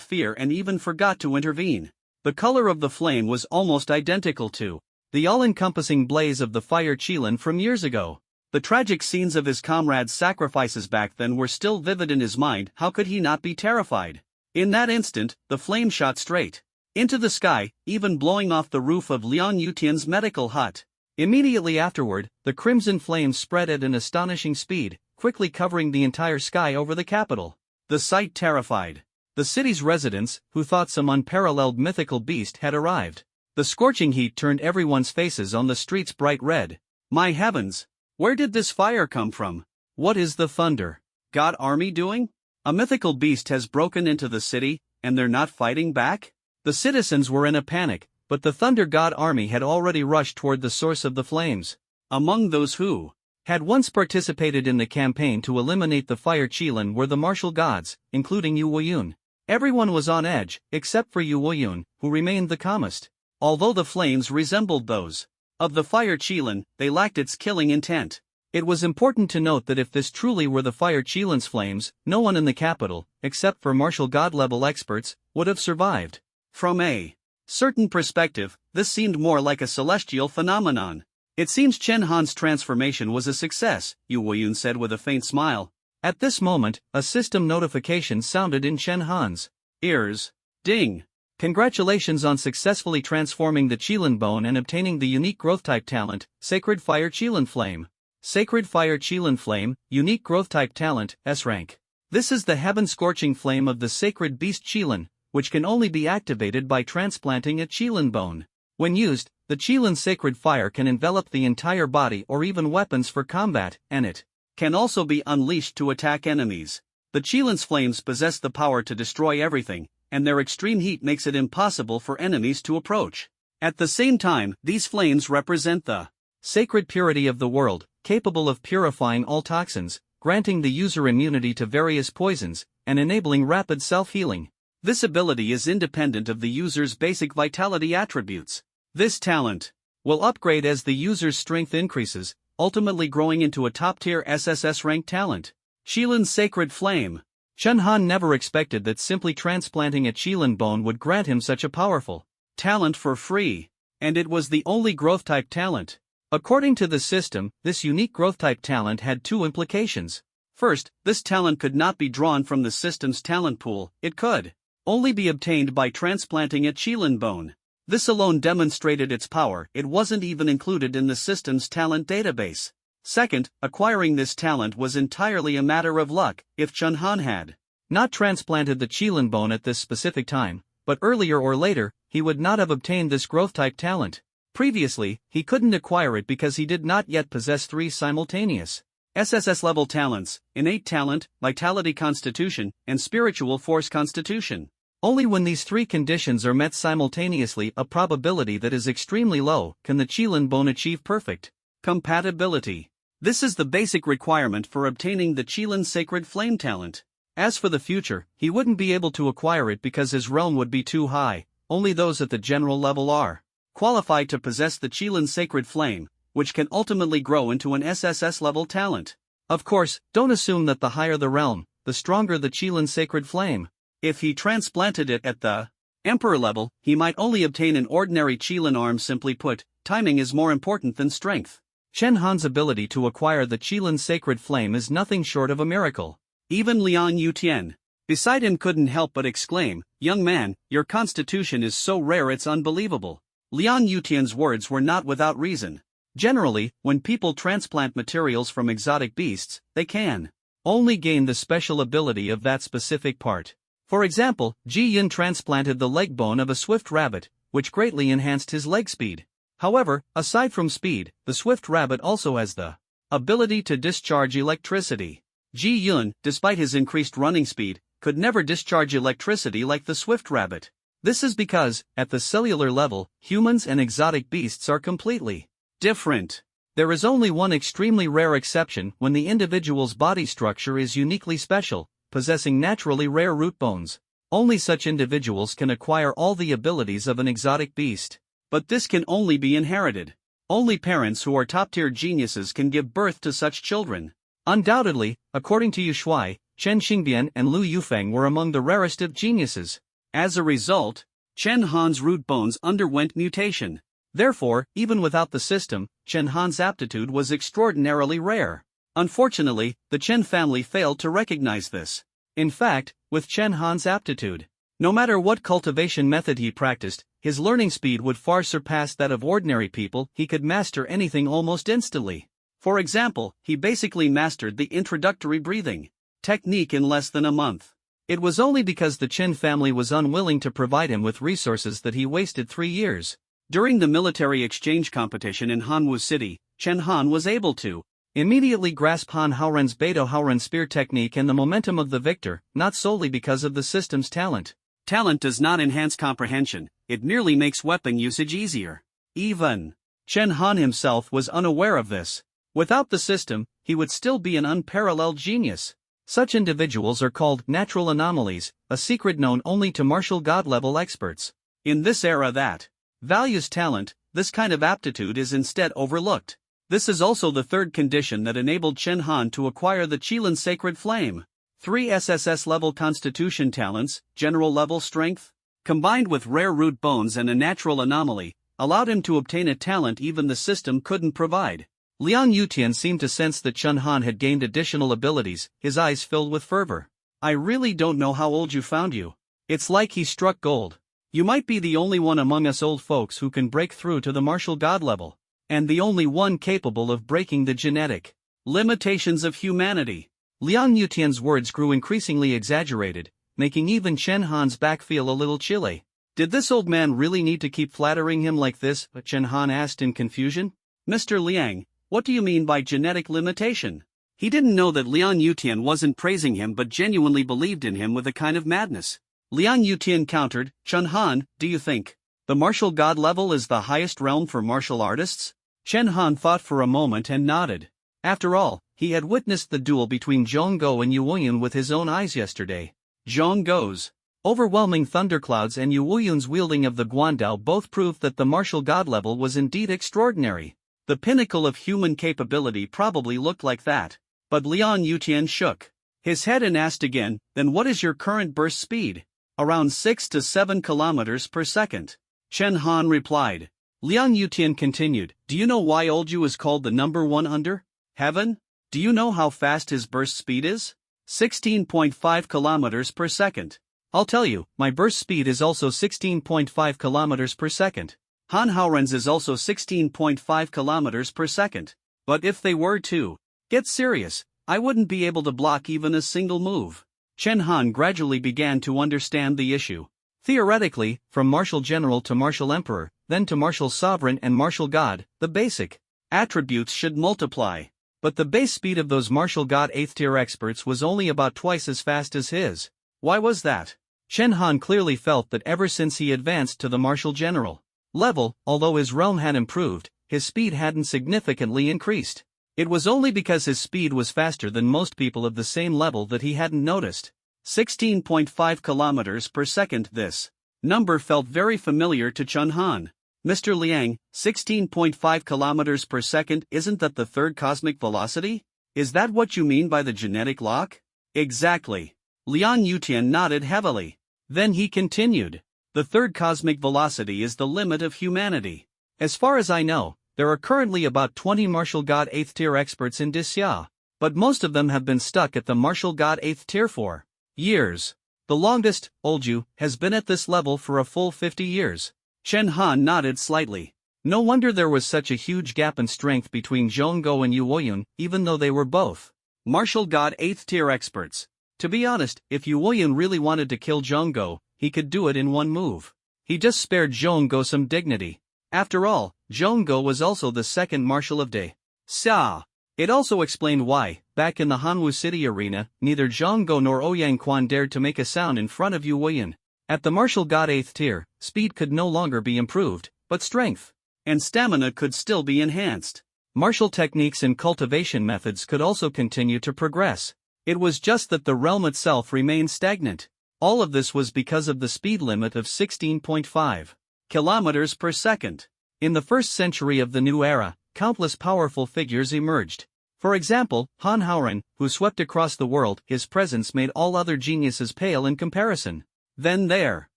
fear and even forgot to intervene. The color of the flame was almost identical to the all-encompassing blaze of the fire qilin from years ago. The tragic scenes of his comrades' sacrifices back then were still vivid in his mind. How could he not be terrified? In that instant, the flame shot straight into the sky, even blowing off the roof of Liang Yutian's medical hut. Immediately afterward, the crimson flame spread at an astonishing speed, quickly covering the entire sky over the capital. The sight terrified the city's residents, who thought some unparalleled mythical beast had arrived. The scorching heat turned everyone's faces on the streets bright red. My heavens! Where did this fire come from? What is the Thunder God Army doing? A mythical beast has broken into the city, and they're not fighting back? The citizens were in a panic, but the Thunder God Army had already rushed toward the source of the flames. Among those who had once participated in the campaign to eliminate the fire qilin were the martial gods, including Yu Weiyun. Everyone was on edge, except for Yu Weiyun, who remained the calmest. Although the flames resembled those of the fire qilin, they lacked its killing intent. It was important to note that if this truly were the fire qilin's flames, no one in the capital, except for martial god-level experts, would have survived. From a certain perspective, this seemed more like a celestial phenomenon. It seems Chen Han's transformation was a success, Yu Weiyun said with a faint smile. At this moment, a system notification sounded in Chen Han's ears. Ding! Congratulations on successfully transforming the qilin bone and obtaining the unique growth type talent, Sacred Fire Qilin Flame. Sacred Fire Qilin Flame, unique growth type talent, S rank. This is the heaven-scorching flame of the sacred beast qilin, which can only be activated by transplanting a qilin bone. When used, the qilin's sacred fire can envelop the entire body or even weapons for combat, and it can also be unleashed to attack enemies. The qilin's flames possess the power to destroy everything, and their extreme heat makes it impossible for enemies to approach. At the same time, these flames represent the sacred purity of the world, capable of purifying all toxins, granting the user immunity to various poisons, and enabling rapid self-healing. This ability is independent of the user's basic vitality attributes. This talent will upgrade as the user's strength increases, ultimately growing into a top-tier SSS rank talent. Qilin's Sacred Flame. Chen Han never expected that simply transplanting a qilin bone would grant him such a powerful talent for free. And it was the only growth-type talent. According to the system, this unique growth-type talent had two implications. First, this talent could not be drawn from the system's talent pool. It could only be obtained by transplanting a qilin bone. This alone demonstrated its power. It wasn't even included in the system's talent database. Second, acquiring this talent was entirely a matter of luck. If Chen Han had not transplanted the qilin bone at this specific time, but earlier or later, he would not have obtained this growth-type talent. Previously, he couldn't acquire it because he did not yet possess three simultaneous SSS-level talents: innate talent, vitality constitution, and spiritual force constitution. Only when these three conditions are met simultaneously, a probability that is extremely low, can the qilin bone achieve perfect compatibility. This is the basic requirement for obtaining the qilin's sacred flame talent. As for the future, he wouldn't be able to acquire it because his realm would be too high. Only those at the general level are qualified to possess the qilin's sacred flame, which can ultimately grow into an SSS-level talent. Of course, don't assume that the higher the realm, the stronger the qilin's sacred flame. If he transplanted it at the Emperor level, he might only obtain an ordinary qilin arm. Simply put, timing is more important than strength. Chen Han's ability to acquire the qilin's sacred flame is nothing short of a miracle. Even Liang Yutian, Beside him couldn't help but exclaim, "Young man, your constitution is so rare it's unbelievable." Liang Yutian's words were not without reason. Generally, when people transplant materials from exotic beasts, they can only gain the special ability of that specific part. For example, Ji Yun transplanted the leg bone of a swift rabbit, which greatly enhanced his leg speed. However, aside from speed, the swift rabbit also has the ability to discharge electricity. Ji Yun, despite his increased running speed, could never discharge electricity like the swift rabbit. This is because, at the cellular level, humans and exotic beasts are completely different. There is only one extremely rare exception when the individual's body structure is uniquely special, possessing naturally rare root bones. Only such individuals can acquire all the abilities of an exotic beast. But this can only be inherited. Only parents who are top-tier geniuses can give birth to such children. Undoubtedly, according to Yu Shuai, Chen Xingbian and Lu Yufeng were among the rarest of geniuses. As a result, Chen Han's root bones underwent mutation. Therefore, even without the system, Chen Han's aptitude was extraordinarily rare. Unfortunately, the Chen family failed to recognize this. In fact, with Chen Han's aptitude, no matter what cultivation method he practiced, his learning speed would far surpass that of ordinary people. He could master anything almost instantly. For example, he basically mastered the introductory breathing technique in less than a month. It was only because the Chen family was unwilling to provide him with resources that he wasted 3 years. During the military exchange competition in Hanwu City, Chen Han was able to immediately grasp Han Haoren's Beidou Haoren spear technique and the momentum of the victor, not solely because of the system's talent. Talent does not enhance comprehension, it merely makes weapon usage easier. Even Chen Han himself was unaware of this. Without the system, he would still be an unparalleled genius. Such individuals are called natural anomalies, a secret known only to martial god-level experts. In this era that values talent, this kind of aptitude is instead overlooked. This is also the third condition that enabled Chen Han to acquire the Qilin Sacred Flame. 3 SSS-level constitution talents, general level strength, combined with rare root bones and a natural anomaly, allowed him to obtain a talent even the system couldn't provide. Liang Yutian seemed to sense that Chen Han had gained additional abilities, his eyes filled with fervor. "I really don't know how old you found you. It's like he struck gold. You might be the only one among us old folks who can break through to the martial god level, and the only one capable of breaking the genetic limitations of humanity." Liang Yutian's words grew increasingly exaggerated, making even Chen Han's back feel a little chilly. Did this old man really need to keep flattering him like this? Chen Han asked in confusion. "Mr. Liang, what do you mean by genetic limitation?" He didn't know that Liang Yutian wasn't praising him but genuinely believed in him with a kind of madness. Liang Yutian countered, "Chen Han, do you think the martial god level is the highest realm for martial artists?" Chen Han thought for a moment and nodded. After all, he had witnessed the duel between Zhong Guo and Yu Wuyun with his own eyes yesterday. Zhong Guo's overwhelming thunderclouds and Yu Wuyun's wielding of the Guandao both proved that the martial god level was indeed extraordinary. The pinnacle of human capability probably looked like that. But Liang Yutian shook his head and asked again, "Then what is your current burst speed?" "Around 6 to 7 kilometers per second. Chen Han replied. Liang Yutian continued, "Do you know why old Yu is called the number 1 under heaven? Do you know how fast his burst speed is? 16.5 kilometers per second. I'll tell you, my burst speed is also 16.5 kilometers per second. Han Haoren's is also 16.5 kilometers per second. But if they were to get serious, I wouldn't be able to block even a single move." Chen Han gradually began to understand the issue. Theoretically, from martial general to martial emperor, then to martial sovereign and martial god, the basic attributes should multiply. But the base speed of those martial god 8th tier experts was only about twice as fast as his. Why was that? Chen Han clearly felt that ever since he advanced to the martial general level, although his realm had improved, his speed hadn't significantly increased. It was only because his speed was faster than most people of the same level that he hadn't noticed. 16.5 kilometers per second. This number felt very familiar to Chen Han. "Mr. Liang, 16.5 kilometers per second, isn't that the third cosmic velocity? Is that what you mean by the genetic lock?" "Exactly." Liang Yutian nodded heavily. Then he continued, "The third cosmic velocity is the limit of humanity. As far as I know, there are currently about 20 martial god 8th tier experts in Disya, but most of them have been stuck at the martial god 8th tier for years. The longest, Olju, has been at this level for a full 50 years. Chen Han nodded slightly. No wonder there was such a huge gap in strength between Zhongguo and Yu Woyun, even though they were both martial god 8th tier experts. To be honest, if Yu Woyun really wanted to kill Zhongguo, he could do it in one move. He just spared Zhongguo some dignity. After all, Zhongguo was also the second marshal of Day. Xia. It also explained why, back in the Hanwu City arena, neither Zhongguo nor Ouyang Quan dared to make a sound in front of Yu Woyun. At the martial god 8th tier, speed could no longer be improved, but strength and stamina could still be enhanced. Martial techniques and cultivation methods could also continue to progress. It was just that the realm itself remained stagnant. All of this was because of the speed limit of 16.5 kilometers per second. In the first century of the new era, countless powerful figures emerged. For example, Han Haoran, who swept across the world, his presence made all other geniuses pale in comparison. Then there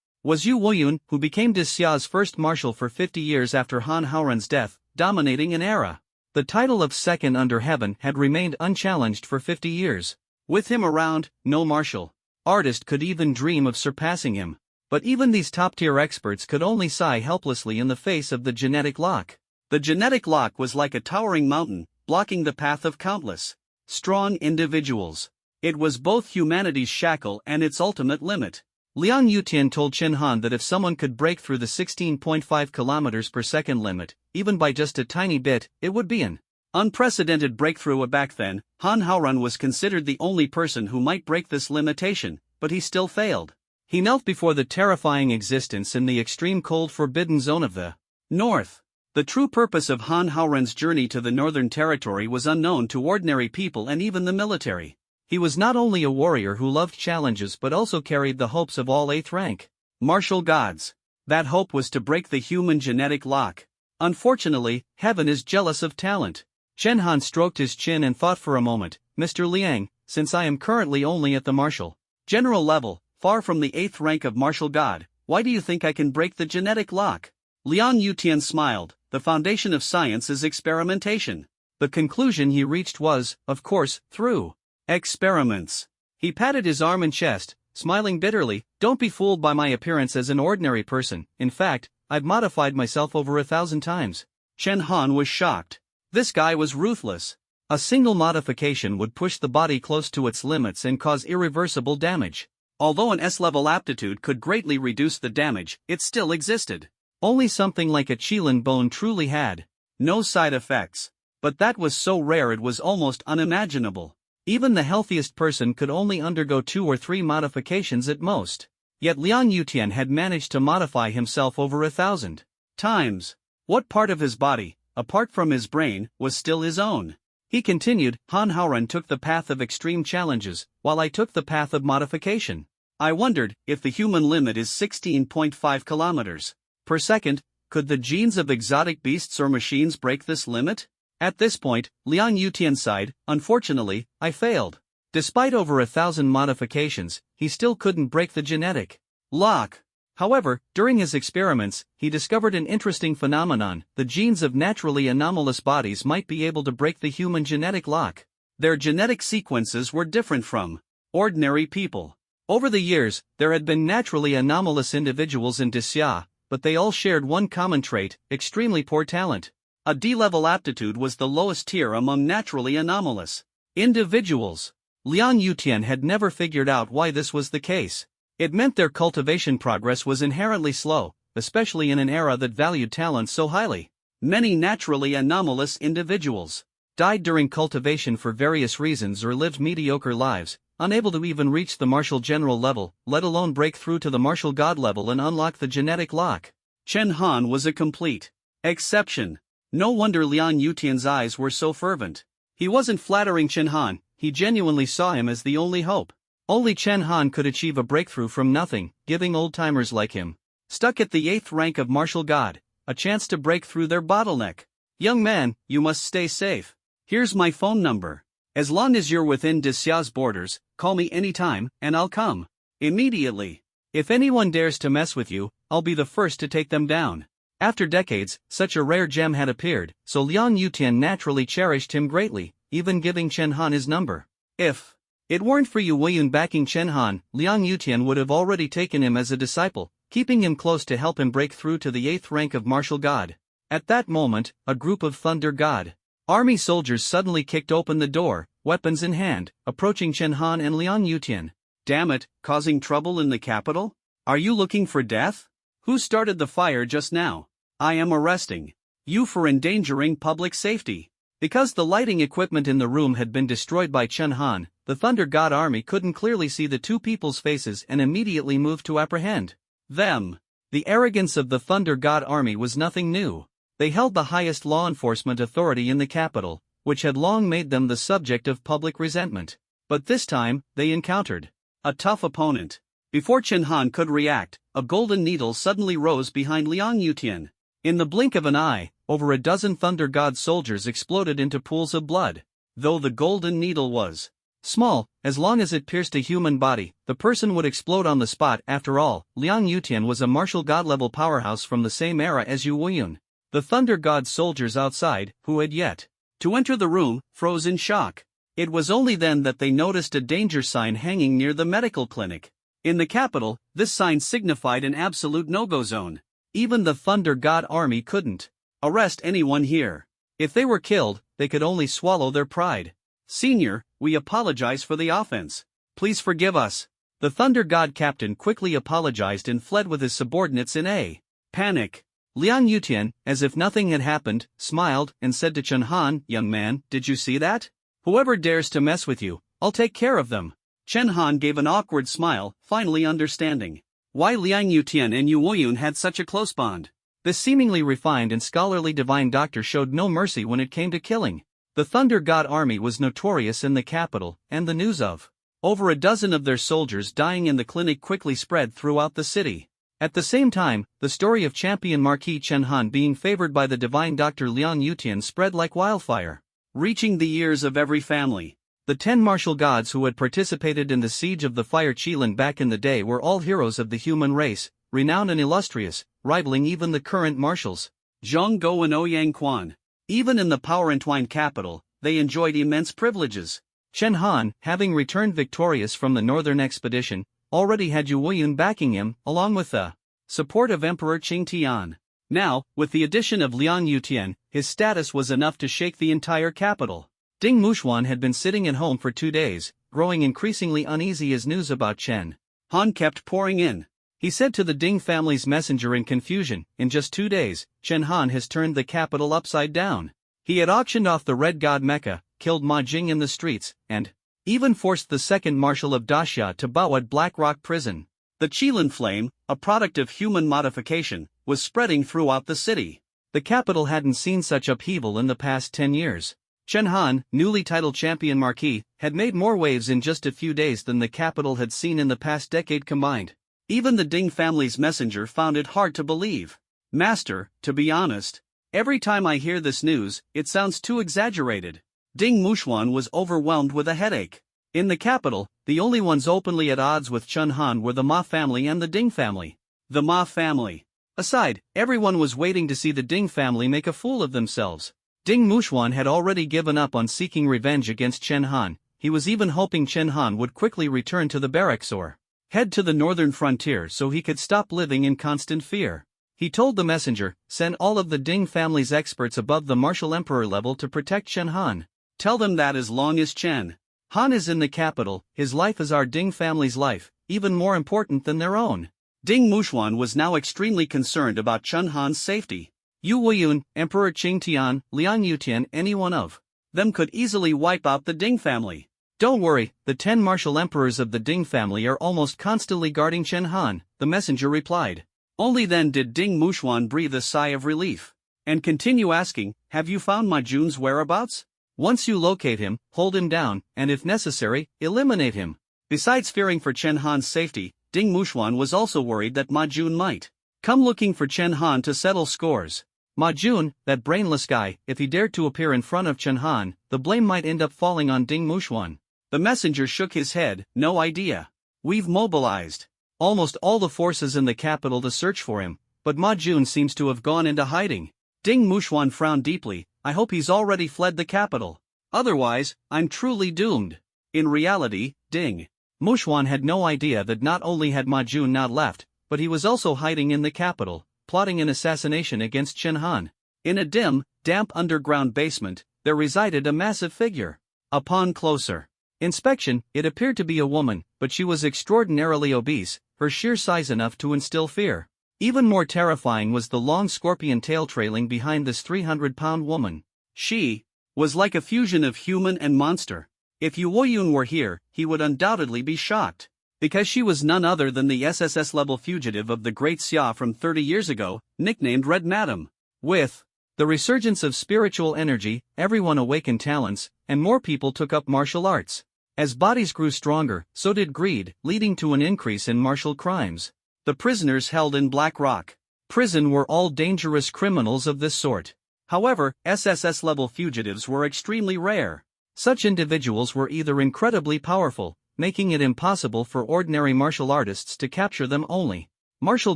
was Yu Woyun, who became Xia's first marshal for 50 years after Han Haoran's death, dominating an era. The title of second under heaven had remained unchallenged for 50 years. With him around, no martial artist could even dream of surpassing him. But even these top-tier experts could only sigh helplessly in the face of the genetic lock. The genetic lock was like a towering mountain, blocking the path of countless strong individuals. It was both humanity's shackle and its ultimate limit. Liang Yutian told Chen Han that if someone could break through the 16.5 kilometers per second limit, even by just a tiny bit, it would be an unprecedented breakthrough. Back then, Han Haoran was considered the only person who might break this limitation, but he still failed. He knelt before the terrifying existence in the extreme cold forbidden zone of the north. The true purpose of Han Haoran's journey to the northern territory was unknown to ordinary people and even the military. He was not only a warrior who loved challenges but also carried the hopes of all 8th rank martial gods. That hope was to break the human genetic lock. Unfortunately, heaven is jealous of talent. Chen Han stroked his chin and thought for a moment. Mr. Liang, since I am currently only at the martial general level, far from the 8th rank of martial god, why do you think I can break the genetic lock? Liang Yutian smiled. The foundation of science is experimentation. The conclusion he reached was, of course, through experiments. He patted his arm and chest, smiling bitterly. Don't be fooled by my appearance as an ordinary person. In fact, I've modified myself over 1,000 times. Chen Han was shocked. This guy was ruthless. A single modification would push the body close to its limits and cause irreversible damage. Although an S-level aptitude could greatly reduce the damage, it still existed. Only something like a Qilin bone truly had no side effects. But that was so rare it was almost unimaginable. Even the healthiest person could only undergo 2 or 3 modifications at most. Yet Liang Yutian had managed to modify himself over 1,000 times. What part of his body, apart from his brain, was still his own? He continued. Han Haoran took the path of extreme challenges, while I took the path of modification. I wondered, if the human limit is 16.5 kilometers per second, could the genes of exotic beasts or machines break this limit? At this point, Liang Yutian sighed. Unfortunately, I failed. Despite over 1,000 modifications, he still couldn't break the genetic lock. However, during his experiments, he discovered an interesting phenomenon. The genes of naturally anomalous bodies might be able to break the human genetic lock. Their genetic sequences were different from ordinary people. Over the years, there had been naturally anomalous individuals in Xia, but they all shared one common trait: extremely poor talent. A D-level aptitude was the lowest tier among naturally anomalous individuals. Liang Yutian had never figured out why this was the case. It meant their cultivation progress was inherently slow, especially in an era that valued talent so highly. Many naturally anomalous individuals died during cultivation for various reasons or lived mediocre lives, unable to even reach the martial general level, let alone break through to the martial god level and unlock the genetic lock. Chen Han was a complete exception. No wonder Liang Yutian's eyes were so fervent. He wasn't flattering Chen Han, he genuinely saw him as the only hope. Only Chen Han could achieve a breakthrough from nothing, giving old-timers like him, stuck at the 8th rank of martial god, a chance to break through their bottleneck. Young man, you must stay safe. Here's my phone number. As long as you're within Xia's borders, call me anytime, and I'll come immediately. If anyone dares to mess with you, I'll be the first to take them down. After decades, such a rare gem had appeared, so Liang Yutian naturally cherished him greatly, even giving Chen Han his number. If It weren't for Yu Weiyun backing Chen Han, Liang Yutian would have already taken him as a disciple, keeping him close to help him break through to the 8th rank of martial god. At that moment, a group of Thunder God Army soldiers suddenly kicked open the door, weapons in hand, approaching Chen Han and Liang Yutian. Damn it, causing trouble in the capital? Are you looking for death? Who started the fire just now? I am arresting you for endangering public safety. Because the lighting equipment in the room had been destroyed by Chen Han, the Thunder God Army couldn't clearly see the two people's faces and immediately moved to apprehend them. The arrogance of the Thunder God Army was nothing new. They held the highest law enforcement authority in the capital, which had long made them the subject of public resentment. But this time, they encountered a tough opponent. Before Chen Han could react, a golden needle suddenly rose behind Liang Yutian. In the blink of an eye, over a dozen Thunder God soldiers exploded into pools of blood. Though the golden needle was small, as long as it pierced a human body, the person would explode on the spot. After all, Liang Yutian was a martial god-level powerhouse from the same era as Yu Weiyun. The Thunder God soldiers outside, who had yet to enter the room, froze in shock. It was only then that they noticed a danger sign hanging near the medical clinic. In the capital, this sign signified an absolute no-go zone. Even the Thunder God Army couldn't arrest anyone here. If they were killed, they could only swallow their pride. Senior, we apologize for the offense. Please forgive us. The Thunder God captain quickly apologized and fled with his subordinates in a panic. Liang Yutian, as if nothing had happened, smiled and said to Chen Han, "Young man, did you see that? Whoever dares to mess with you, I'll take care of them." Chen Han gave an awkward smile, finally understanding why Liang Yutian and Yu Weiyun had such a close bond. This seemingly refined and scholarly divine doctor showed no mercy when it came to killing. The Thunder God Army was notorious in the capital, and the news of over a dozen of their soldiers dying in the clinic quickly spread throughout the city. At the same time, the story of champion Marquis Chen Han being favored by the divine doctor Liang Yutian spread like wildfire, reaching the ears of every family. The 10 martial gods who had participated in the siege of the Fire Qilin back in the day were all heroes of the human race, renowned and illustrious, rivaling even the current marshals, Zhang Go and Ouyang Quan. Even in the power-entwined capital, they enjoyed immense privileges. Chen Han, having returned victorious from the northern expedition, already had Yu Weiyun backing him, along with the support of Emperor Qing Tian. Now, with the addition of Liang Yutian, his status was enough to shake the entire capital. Ding Muxuan had been sitting at home for 2 days, growing increasingly uneasy as news about Chen Han kept pouring in. He said to the Ding family's messenger in confusion, "In just 2 days, Chen Han has turned the capital upside down. He had auctioned off the Red God Mecha, killed Ma Jing in the streets, and even forced the second marshal of Daxia to bow at Black Rock Prison." The Qilin flame, a product of human modification, was spreading throughout the city. The capital hadn't seen such upheaval in the past 10 years. Chen Han, newly titled champion Marquis, had made more waves in just a few days than the capital had seen in the past decade combined. Even the Ding family's messenger found it hard to believe. "Master, to be honest, every time I hear this news, it sounds too exaggerated." Ding Muxuan was overwhelmed with a headache. In the capital, the only ones openly at odds with Chen Han were the Ma family and the Ding family. The Ma family aside, everyone was waiting to see the Ding family make a fool of themselves. Ding Muxuan had already given up on seeking revenge against Chen Han. He was even hoping Chen Han would quickly return to the barracks or head to the northern frontier so he could stop living in constant fear. He told the messenger, "Send all of the Ding family's experts above the martial emperor level to protect Chen Han. Tell them that as long as Chen Han is in the capital, his life is our Ding family's life, even more important than their own." Ding Muxuan was now extremely concerned about Chen Han's safety. Yu Weiyun, Emperor Qing Tian, Liang Yutian, any one of them could easily wipe out the Ding family. "Don't worry, the 10 martial emperors of the Ding family are almost constantly guarding Chen Han," the messenger replied. Only then did Ding Muxuan breathe a sigh of relief, and continue asking, "Have you found Ma Jun's whereabouts? Once you locate him, hold him down, and if necessary, eliminate him." Besides fearing for Chen Han's safety, Ding Muxuan was also worried that Ma Jun might come looking for Chen Han to settle scores. Ma Jun, that brainless guy, if he dared to appear in front of Chen Han, the blame might end up falling on Ding Muxuan. The messenger shook his head, "No idea. We've mobilized almost all the forces in the capital to search for him, but Ma Jun seems to have gone into hiding." Ding Muxuan frowned deeply. "I hope he's already fled the capital. Otherwise, I'm truly doomed." In reality, Ding Muxuan had no idea that not only had Ma Jun not left, but he was also hiding in the capital, plotting an assassination against Chen Han. In a dim, damp underground basement, there resided a massive figure. Upon closer inspection, it appeared to be a woman, but she was extraordinarily obese, her sheer size enough to instill fear. Even more terrifying was the long scorpion tail trailing behind this 300-pound woman. She was like a fusion of human and monster. If Yu Woyun were here, he would undoubtedly be shocked. Because she was none other than the SSS-level fugitive of the Great Xia from 30 years ago, nicknamed Red Madam. With the resurgence of spiritual energy, everyone awakened talents, and more people took up martial arts. As bodies grew stronger, so did greed, leading to an increase in martial crimes. The prisoners held in Black Rock prison were all dangerous criminals of this sort. However, SSS-level fugitives were extremely rare. Such individuals were either incredibly powerful, making it impossible for ordinary martial artists to capture them. Only martial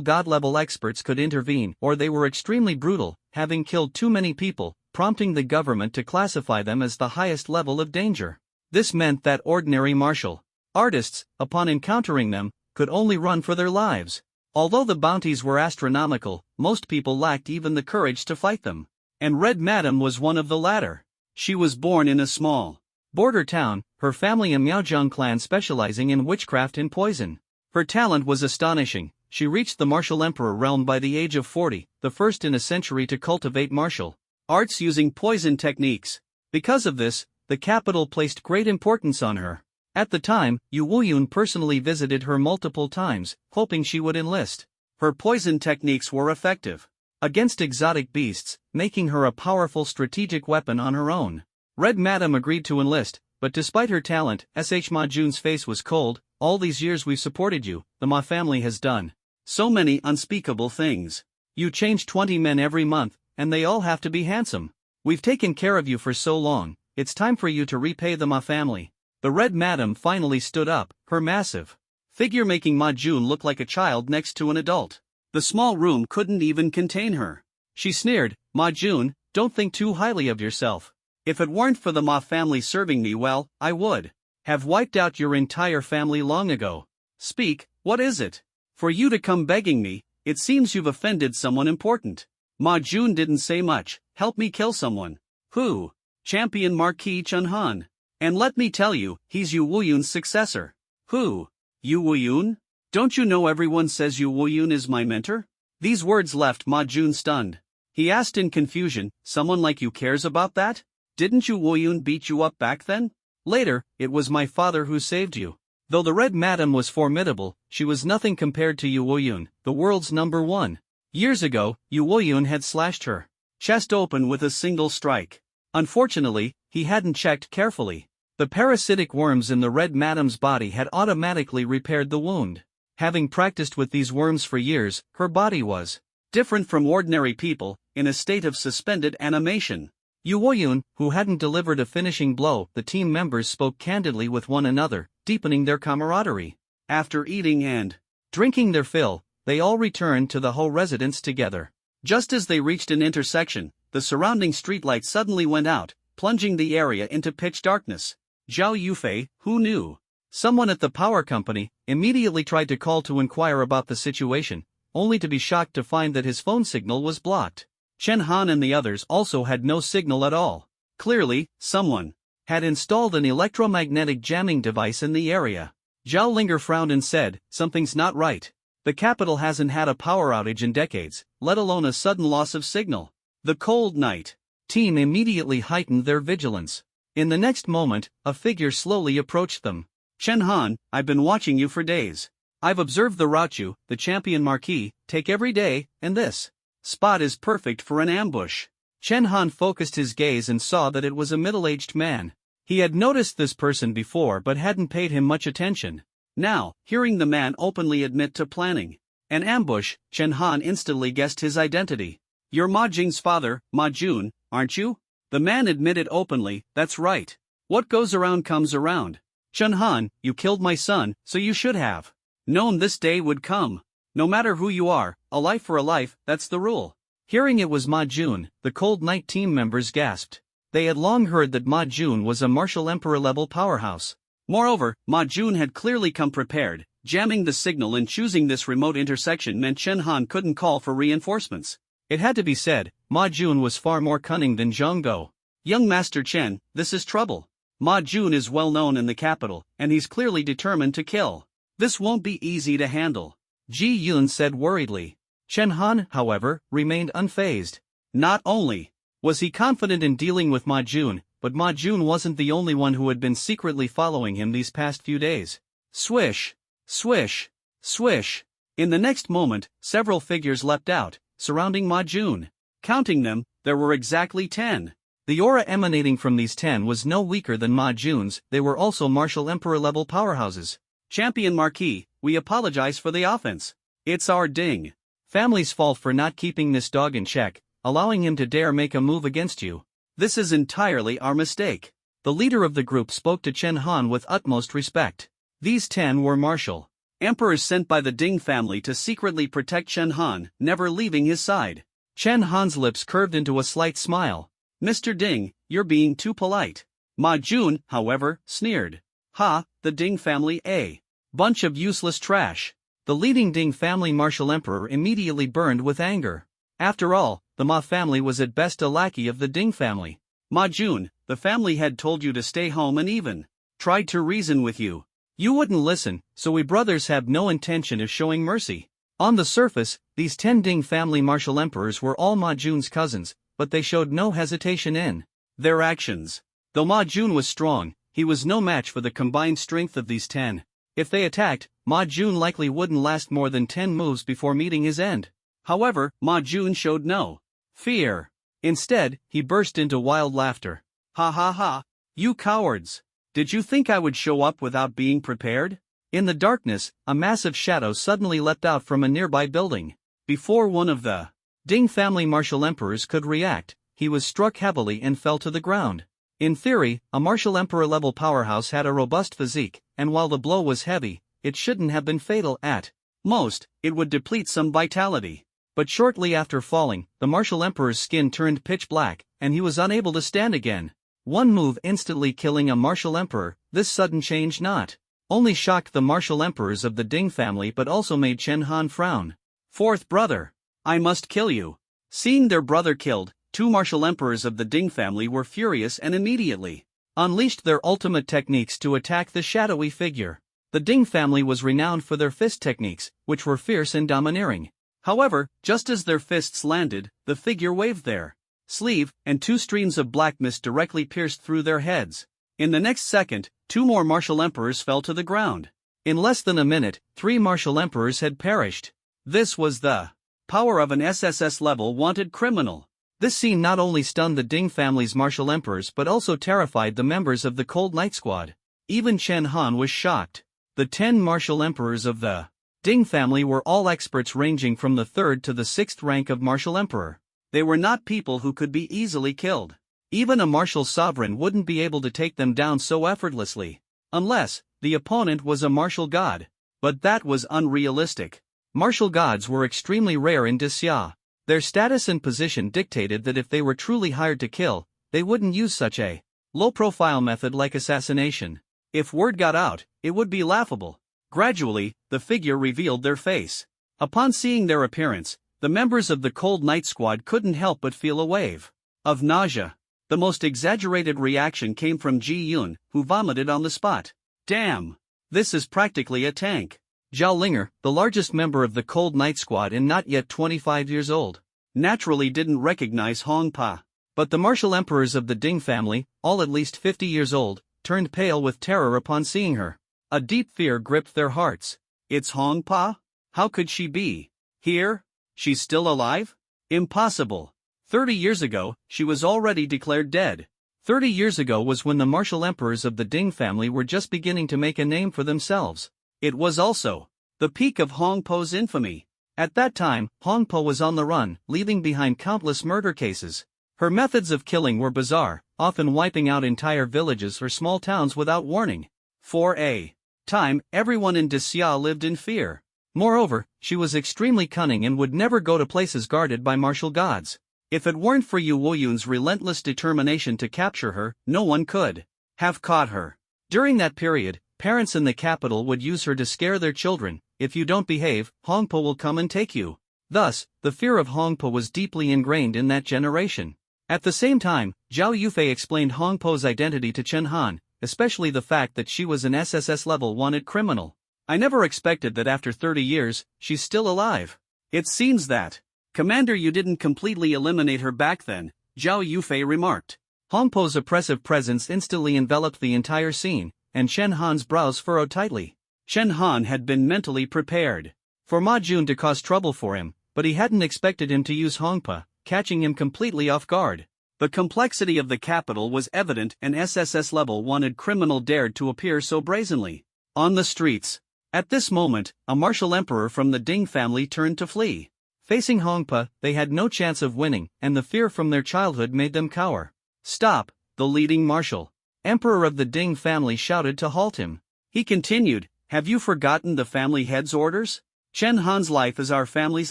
god-level experts could intervene, or they were extremely brutal, having killed too many people, prompting the government to classify them as the highest level of danger. This meant that ordinary martial artists, upon encountering them, could only run for their lives. Although the bounties were astronomical, most people lacked even the courage to fight them. And Red Madam was one of the latter. She was born in a small border town, her family a Miaozhong clan specializing in witchcraft and poison. Her talent was astonishing. She reached the martial emperor realm by the age of 40, the first in a century to cultivate martial arts using poison techniques. Because of this, the capital placed great importance on her. At the time, Yu Woyun personally visited her multiple times, hoping she would enlist. Her poison techniques were effective against exotic beasts, making her a powerful strategic weapon on her own. Red Madam agreed to enlist, but despite her talent, Ma Jun's face was cold. All these years we've supported you, the Ma family has done so many unspeakable things. You change 20 men every month, and they all have to be handsome. We've taken care of you for so long, it's time for you to repay the Ma family. The Red Madam finally stood up, her massive figure making Ma Jun look like a child next to an adult. The small room couldn't even contain her. She sneered, Ma Jun, don't think too highly of yourself. If it weren't for the Ma family serving me well, I would have wiped out your entire family long ago. Speak, what is it? For you to come begging me, it seems you've offended someone important. Ma Jun didn't say much. Help me kill someone. Who? Champion Marquis Chen Han. And let me tell you, he's Yu Woyun's successor. Who? Yu Woyun? Don't you know everyone says Yu Woyun is my mentor? These words left Ma Jun stunned. He asked in confusion, someone like you cares about that? Didn't Yu Woyun beat you up back then? Later, it was my father who saved you. Though the Red Madam was formidable, she was nothing compared to Yu Woyun, the world's #1. Years ago, Yu Woyun had slashed her chest open with a single strike. Unfortunately, he hadn't checked carefully. The parasitic worms in the Red Madam's body had automatically repaired the wound. Having practiced with these worms for years, her body was different from ordinary people, in a state of suspended animation. Yu Woyun, who hadn't delivered a finishing blow, the team members spoke candidly with one another, deepening their camaraderie. After eating and drinking their fill, they all returned to the Ho residence together. Just as they reached an intersection, the surrounding streetlights suddenly went out, plunging the area into pitch darkness. Zhao Yufei, who knew someone at the power company, immediately tried to call to inquire about the situation, only to be shocked to find that his phone signal was blocked. Chen Han and the others also had no signal at all. Clearly, someone had installed an electromagnetic jamming device in the area. Zhao Linger frowned and said, something's not right. The capital hasn't had a power outage in decades, let alone a sudden loss of signal. The cold night team immediately heightened their vigilance. In the next moment, a figure slowly approached them. Chen Han, I've been watching you for days. I've observed the route you, the champion Marquis, take every day, and this spot is perfect for an ambush. Chen Han focused his gaze and saw that it was a middle-aged man. He had noticed this person before but hadn't paid him much attention. Now, hearing the man openly admit to planning an ambush, Chen Han instantly guessed his identity. You're Ma Jing's father, Ma Jun, aren't you? The man admitted openly, that's right. What goes around comes around. Chen Han, you killed my son, so you should have known this day would come. No matter who you are, a life for a life, that's the rule. Hearing it was Ma Jun, the Cold Night team members gasped. They had long heard that Ma Jun was a martial emperor-level powerhouse. Moreover, Ma Jun had clearly come prepared. Jamming the signal and choosing this remote intersection meant Chen Han couldn't call for reinforcements. It had to be said, Ma Jun was far more cunning than Zhang Go. Young Master Chen, this is trouble. Ma Jun is well known in the capital, and he's clearly determined to kill. This won't be easy to handle, Ji Yun said worriedly. Chen Han, however, remained unfazed. Not only was he confident in dealing with Ma Jun, but Ma Jun wasn't the only one who had been secretly following him these past few days. Swish! Swish! Swish! In the next moment, several figures leapt out, surrounding Ma Jun. Counting them, there were exactly 10. The aura emanating from these 10 was no weaker than Ma Jun's. They were also martial emperor-level powerhouses. Champion Marquis, we apologize for the offense. It's our Ding family's fault for not keeping this dog in check, allowing him to dare make a move against you. This is entirely our mistake. The leader of the group spoke to Chen Han with utmost respect. These 10 were martial emperors sent by the Ding family to secretly protect Chen Han, never leaving his side. Chen Han's lips curved into a slight smile. Mr. Ding, you're being too polite. Ma Jun, however, sneered. Ha, the Ding family, a bunch of useless trash. The leading Ding family martial emperor immediately burned with anger. After all, the Ma family was at best a lackey of the Ding family. Ma Jun, the family had told you to stay home and even tried to reason with you. You wouldn't listen, so we brothers have no intention of showing mercy. On the surface, these 10 Ding family martial emperors were all Ma Jun's cousins, but they showed no hesitation in their actions. Though Ma Jun was strong, he was no match for the combined strength of these 10. If they attacked, Ma Jun likely wouldn't last more than 10 moves before meeting his end. However, Ma Jun showed no fear. Instead, he burst into wild laughter. Ha ha ha! You cowards! Did you think I would show up without being prepared? In the darkness, a massive shadow suddenly leapt out from a nearby building. Before one of the Ding family martial emperors could react, he was struck heavily and fell to the ground. In theory, a martial emperor-level powerhouse had a robust physique, and while the blow was heavy, it shouldn't have been fatal. At most, it would deplete some vitality. But shortly after falling, the martial emperor's skin turned pitch black, and he was unable to stand again. One move instantly killing a martial emperor. This sudden change not only shocked the martial emperors of the Ding family but also made Chen Han frown. Fourth brother, I must kill you. Seeing their brother killed, 2 martial emperors of the Ding family were furious and immediately unleashed their ultimate techniques to attack the shadowy figure. The Ding family was renowned for their fist techniques, which were fierce and domineering. However, just as their fists landed, the figure waved their sleeve, and 2 streams of black mist directly pierced through their heads. In the next second, 2 more martial emperors fell to the ground. In less than a minute, 3 martial emperors had perished. This was the power of an SSS-level wanted criminal. This scene not only stunned the Ding family's martial emperors but also terrified the members of the Cold Night Squad. Even Chen Han was shocked. The 10 martial emperors of the Ding family were all experts ranging from the 3rd to the 6th rank of martial emperor. They were not people who could be easily killed. Even a martial sovereign wouldn't be able to take them down so effortlessly. Unless the opponent was a martial god. But that was unrealistic. Martial gods were extremely rare in Disya. Their status and position dictated that if they were truly hired to kill, they wouldn't use such a low-profile method like assassination. If word got out, it would be laughable. Gradually, the figure revealed their face. Upon seeing their appearance, the members of the Cold Night Squad couldn't help but feel a wave of nausea. The most exaggerated reaction came from Ji Yun, who vomited on the spot. Damn! This is practically a tank. Zhao Linger, the largest member of the Cold Night Squad and not yet 25 years old, naturally didn't recognize Hong Pa. But the martial emperors of the Ding family, all at least 50 years old, turned pale with terror upon seeing her. A deep fear gripped their hearts. It's Hong Pa? How could she be here? She's still alive? Impossible. 30 years ago, she was already declared dead. 30 years ago was when the martial emperors of the Ding family were just beginning to make a name for themselves. It was also the peak of Hong Po's infamy. At that time, Hong Po was on the run, leaving behind countless murder cases. Her methods of killing were bizarre, often wiping out entire villages or small towns without warning. For a time, everyone in Disya lived in fear. Moreover, she was extremely cunning and would never go to places guarded by martial gods. If it weren't for Yu Woyun's relentless determination to capture her, no one could have caught her. During that period, parents in the capital would use her to scare their children. If you don't behave, Hongpo will come and take you. Thus, the fear of Hongpo was deeply ingrained in that generation. At the same time, Zhao Yufei explained Hongpo's identity to Chen Han, especially the fact that she was an SSS-level wanted criminal. I never expected that after 30 years, she's still alive. It seems that, Commander, you didn't completely eliminate her back then, Zhao Yufei remarked. Hongpo's oppressive presence instantly enveloped the entire scene, and Chen Han's brows furrowed tightly. Chen Han had been mentally prepared for Ma Jun to cause trouble for him, but he hadn't expected him to use Hongpo, catching him completely off guard. The complexity of the capital was evident. An SSS-level wanted criminal dared to appear so brazenly on the streets. At this moment, a martial emperor from the Ding family turned to flee. Facing Hongpo, they had no chance of winning, and the fear from their childhood made them cower. Stop, the leading martial emperor of the Ding family shouted to halt him. He continued, have you forgotten the family head's orders? Chen Han's life is our family's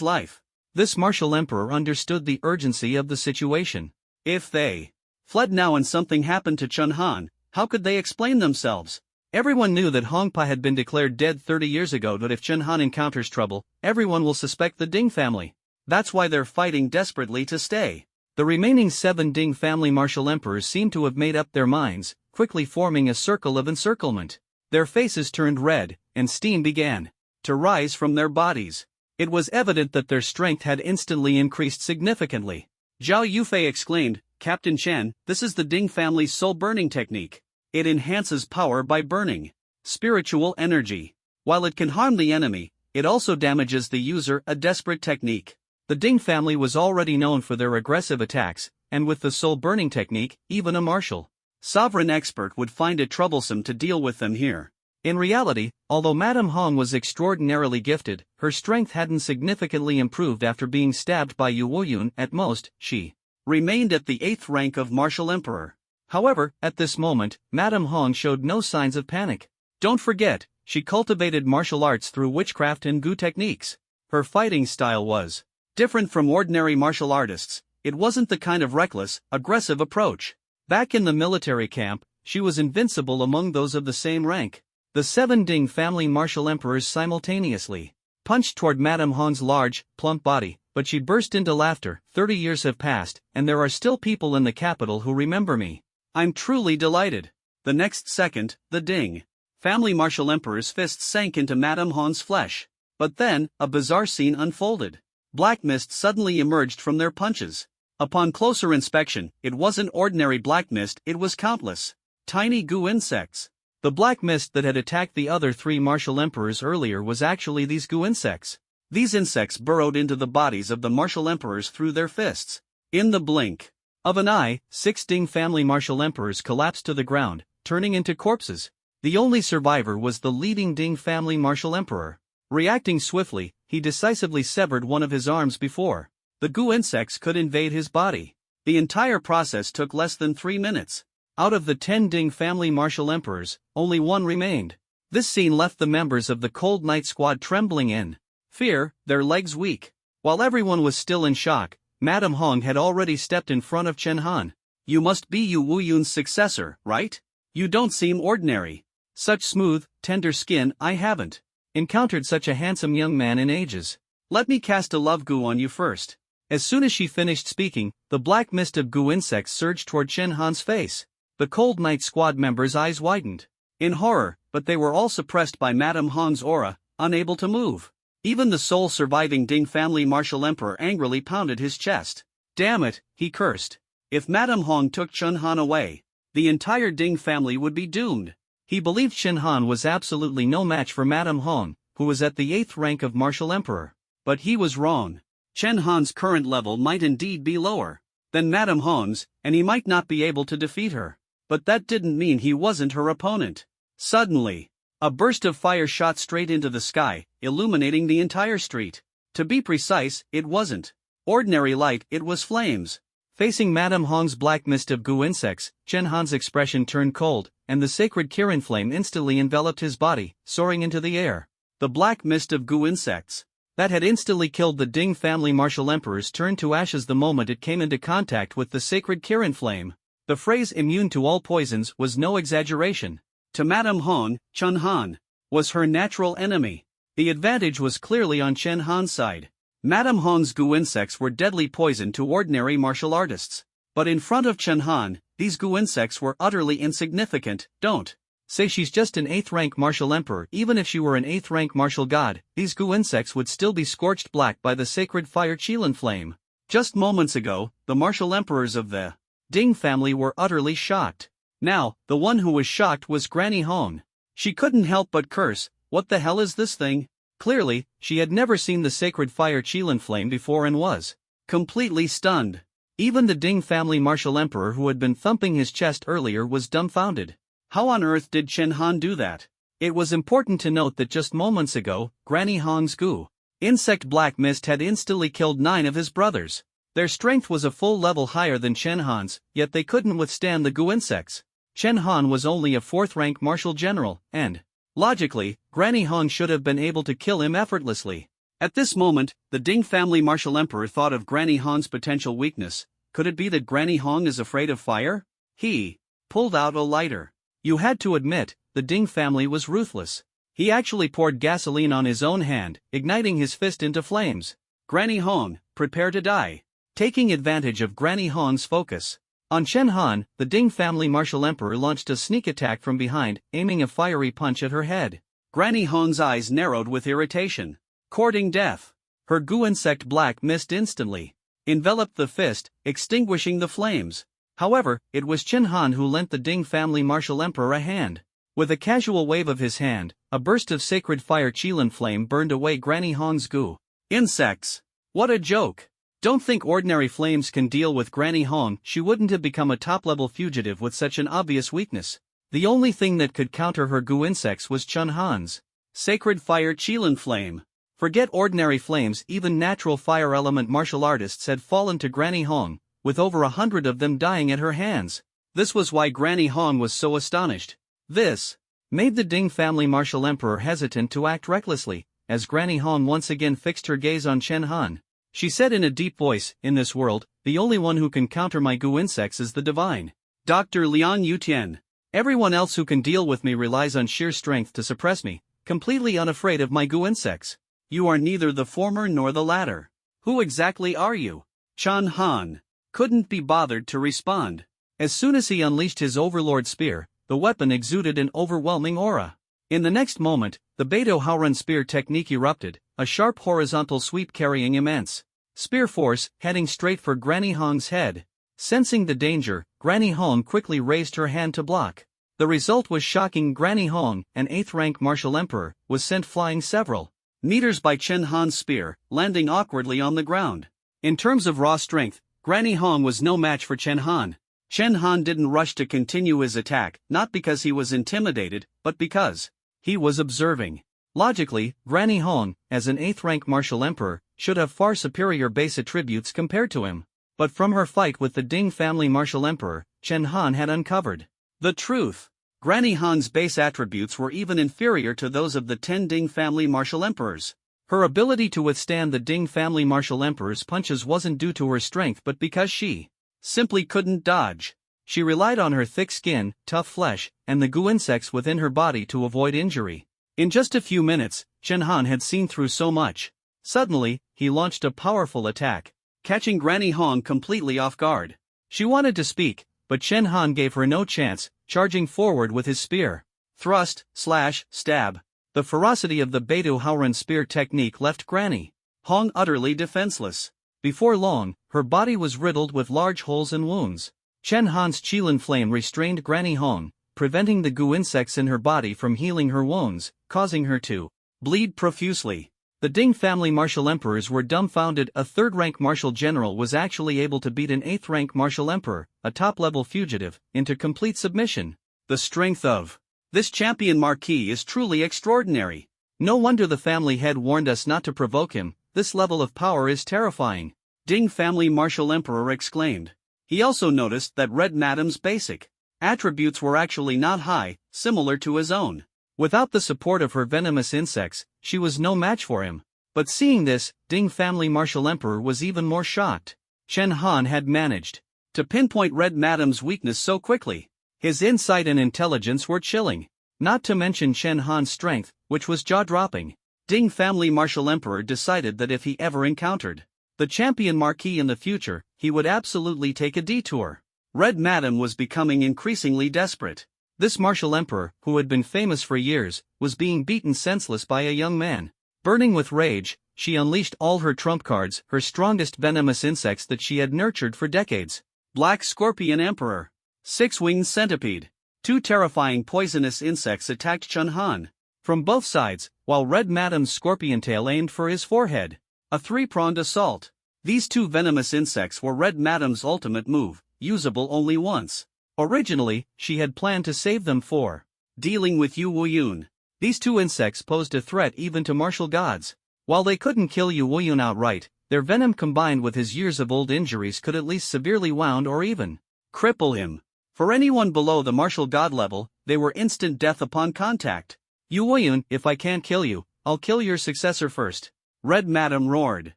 life. This martial emperor understood the urgency of the situation. If they fled now and something happened to Chen Han, how could they explain themselves? Everyone knew that Hongpo had been declared dead 30 years ago, but if Chen Han encounters trouble, everyone will suspect the Ding family. That's why they're fighting desperately to stay. The remaining 7 Ding family martial emperors seemed to have made up their minds, quickly forming a circle of encirclement. Their faces turned red, and steam began to rise from their bodies. It was evident that their strength had instantly increased significantly. Zhao Yufei exclaimed, Captain Chen, this is the Ding family's soul burning technique. It enhances power by burning spiritual energy. While it can harm the enemy, it also damages the user, a desperate technique. The Ding family was already known for their aggressive attacks, and with the soul burning technique, even a martial sovereign expert would find it troublesome to deal with them here. In reality, although Madame Hong was extraordinarily gifted, her strength hadn't significantly improved after being stabbed by Yu Woyun. At most, she remained at the 8th rank of martial emperor. However, at this moment, Madame Hong showed no signs of panic. Don't forget, she cultivated martial arts through witchcraft and gu techniques. Her fighting style was different from ordinary martial artists. It wasn't the kind of reckless, aggressive approach. Back in the military camp, she was invincible among those of the same rank. The 7 Ding family martial emperors simultaneously punched toward Madame Hong's large, plump body, but she burst into laughter. 30 years have passed, and there are still people in the capital who remember me. I'm truly delighted. The next second, the Ding family martial emperor's fists sank into Madame Hong's flesh. But then, a bizarre scene unfolded. Black mist suddenly emerged from their punches. Upon closer inspection, it wasn't ordinary black mist, it was countless tiny goo insects. The black mist that had attacked the other 3 martial emperors earlier was actually these goo insects. These insects burrowed into the bodies of the martial emperors through their fists. In the blink of an eye, 6 Ding family martial emperors collapsed to the ground, turning into corpses. The only survivor was the leading Ding family martial emperor. Reacting swiftly, he decisively severed one of his arms before the goo insects could invade his body. The entire process took less than 3 minutes. Out of the 10 Ding family martial emperors, only 1 remained. This scene left the members of the Cold Night Squad trembling in fear, their legs weak. While everyone was still in shock, Madame Hong had already stepped in front of Chen Han. You must be Yu Woyun's successor, right? You don't seem ordinary. Such smooth, tender skin, I haven't encountered such a handsome young man in ages. Let me cast a love goo on you first. As soon as she finished speaking, the black mist of goo insects surged toward Chen Han's face. The Cold Night Squad members' eyes widened in horror, but they were all suppressed by Madame Hong's aura, unable to move. Even the sole surviving Ding family martial emperor angrily pounded his chest. Damn it, he cursed. If Madame Hong took Chen Han away, the entire Ding family would be doomed. He believed Chen Han was absolutely no match for Madame Hong, who was at the 8th rank of martial emperor. But he was wrong. Chen Han's current level might indeed be lower than Madame Hong's, and he might not be able to defeat her. But that didn't mean he wasn't her opponent. Suddenly, a burst of fire shot straight into the sky, illuminating the entire street. To be precise, it wasn't ordinary light, it was flames. Facing Madame Hong's black mist of goo insects, Chen Han's expression turned cold, and the sacred Kirin flame instantly enveloped his body, soaring into the air. The black mist of goo insects that had instantly killed the Ding family martial emperors turned to ashes the moment it came into contact with the sacred Kirin flame. The phrase immune to all poisons was no exaggeration. To Madame Hong, Chen Han was her natural enemy. The advantage was clearly on Chen Han's side. Madame Hong's goo insects were deadly poison to ordinary martial artists. But in front of Chen Han, these goo insects were utterly insignificant. Don't say she's just an 8th rank martial emperor. Even if she were an 8th rank martial god, these goo insects would still be scorched black by the sacred fire Qilin flame. Just moments ago, the martial emperors of the Ding family were utterly shocked. Now, the one who was shocked was Granny Hong. She couldn't help but curse. What the hell is this thing? Clearly, she had never seen the sacred fire Qilin flame before and was completely stunned. Even the Ding family martial emperor who had been thumping his chest earlier was dumbfounded. How on earth did Chen Han do that? It was important to note that just moments ago, Granny Hong's goo insect black mist had instantly killed 9 of his brothers. Their strength was a full level higher than Chen Han's, yet they couldn't withstand the goo insects. Chen Han was only a 4th rank martial general, and logically, Granny Hong should have been able to kill him effortlessly. At this moment, the Ding family martial emperor thought of Granny Hong's potential weakness. Could it be that Granny Hong is afraid of fire? He pulled out a lighter. You had to admit, the Ding family was ruthless. He actually poured gasoline on his own hand, igniting his fist into flames. Granny Hong, prepare to die. Taking advantage of Granny Hong's focus on Chen Han, the Ding family martial emperor launched a sneak attack from behind, aiming a fiery punch at her head. Granny Hong's eyes narrowed with irritation. Courting death. Her goo insect black mist instantly enveloped the fist, extinguishing the flames. However, it was Chen Han who lent the Ding family martial emperor a hand. With a casual wave of his hand, a burst of sacred fire Qilin flame burned away Granny Hong's goo insects. What a joke! Don't think ordinary flames can deal with Granny Hong. She wouldn't have become a top-level fugitive with such an obvious weakness. The only thing that could counter her goo insects was Chen Han's sacred fire Qilin flame. Forget ordinary flames, even natural fire element martial artists had fallen to Granny Hong, with over 100 of them dying at her hands. This was why Granny Hong was so astonished. This made the Ding family martial emperor hesitant to act recklessly, as Granny Hong once again fixed her gaze on Chen Han. She said in a deep voice, "In this world, the only one who can counter my goo insects is the divine Dr. Lian Yutian. Everyone else who can deal with me relies on sheer strength to suppress me, completely unafraid of my goo insects. You are neither the former nor the latter. Who exactly are you?" Chen Han couldn't be bothered to respond. As soon as he unleashed his overlord spear, the weapon exuded an overwhelming aura. In the next moment, the Beidou Haorun spear technique erupted, a sharp horizontal sweep carrying immense spear force, heading straight for Granny Hong's head. Sensing the danger, Granny Hong quickly raised her hand to block. The result was shocking. Granny Hong, an 8th rank martial emperor, was sent flying several meters by Chen Han's spear, landing awkwardly on the ground. In terms of raw strength, Granny Hong was no match for Chen Han. Chen Han didn't rush to continue his attack, not because he was intimidated, but because he was observing. Logically, Granny Hong, as an 8th rank martial emperor, should have far superior base attributes compared to him. But from her fight with the Ding family martial emperor, Chen Han had uncovered the truth. Granny Hong's base attributes were even inferior to those of the 10 Ding family martial emperors. Her ability to withstand the Ding family martial emperor's punches wasn't due to her strength but because she simply couldn't dodge. She relied on her thick skin, tough flesh, and the goo insects within her body to avoid injury. In just a few minutes, Chen Han had seen through so much. Suddenly, he launched a powerful attack, catching Granny Hong completely off guard. She wanted to speak, but Chen Han gave her no chance, charging forward with his spear. Thrust, slash, stab. The ferocity of the Beidou Haorun spear technique left Granny Hong utterly defenseless. Before long, her body was riddled with large holes and wounds. Chen Han's Qilin flame restrained Granny Hong, preventing the goo insects in her body from healing her wounds, causing her to bleed profusely. The Ding family martial emperors were dumbfounded. A 3rd rank martial general was actually able to beat an 8th rank martial emperor, a top-level fugitive, into complete submission. The strength of this champion marquis is truly extraordinary. No wonder the family head warned us not to provoke him. This level of power is terrifying. Ding family martial emperor exclaimed. He also noticed that Red Madame's basic attributes were actually not high, similar to his own. Without the support of her venomous insects, she was no match for him. But seeing this, Ding family martial emperor was even more shocked. Chen Han had managed to pinpoint Red Madame's weakness so quickly. His insight and intelligence were chilling. Not to mention Chen Han's strength, which was jaw-dropping. Ding family martial emperor decided that if he ever encountered the champion marquis in the future, he would absolutely take a detour. Red Madam was becoming increasingly desperate. This martial emperor, who had been famous for years, was being beaten senseless by a young man. Burning with rage, she unleashed all her trump cards, her strongest venomous insects that she had nurtured for decades. Black Scorpion Emperor. Six-winged centipede. Two terrifying poisonous insects attacked Chen Han from both sides, while Red Madam's scorpion tail aimed for his forehead. A three-pronged assault. These two venomous insects were Red Madam's ultimate move, usable only once. Originally, she had planned to save them for dealing with Yu Wuyun. These two insects posed a threat even to martial gods. While they couldn't kill Yu Wuyun outright, their venom combined with his years-of-old injuries could at least severely wound or even cripple him. For anyone below the martial god level, they were instant death upon contact. Yu Wuyun, if I can't kill you, I'll kill your successor first. Red Madam roared.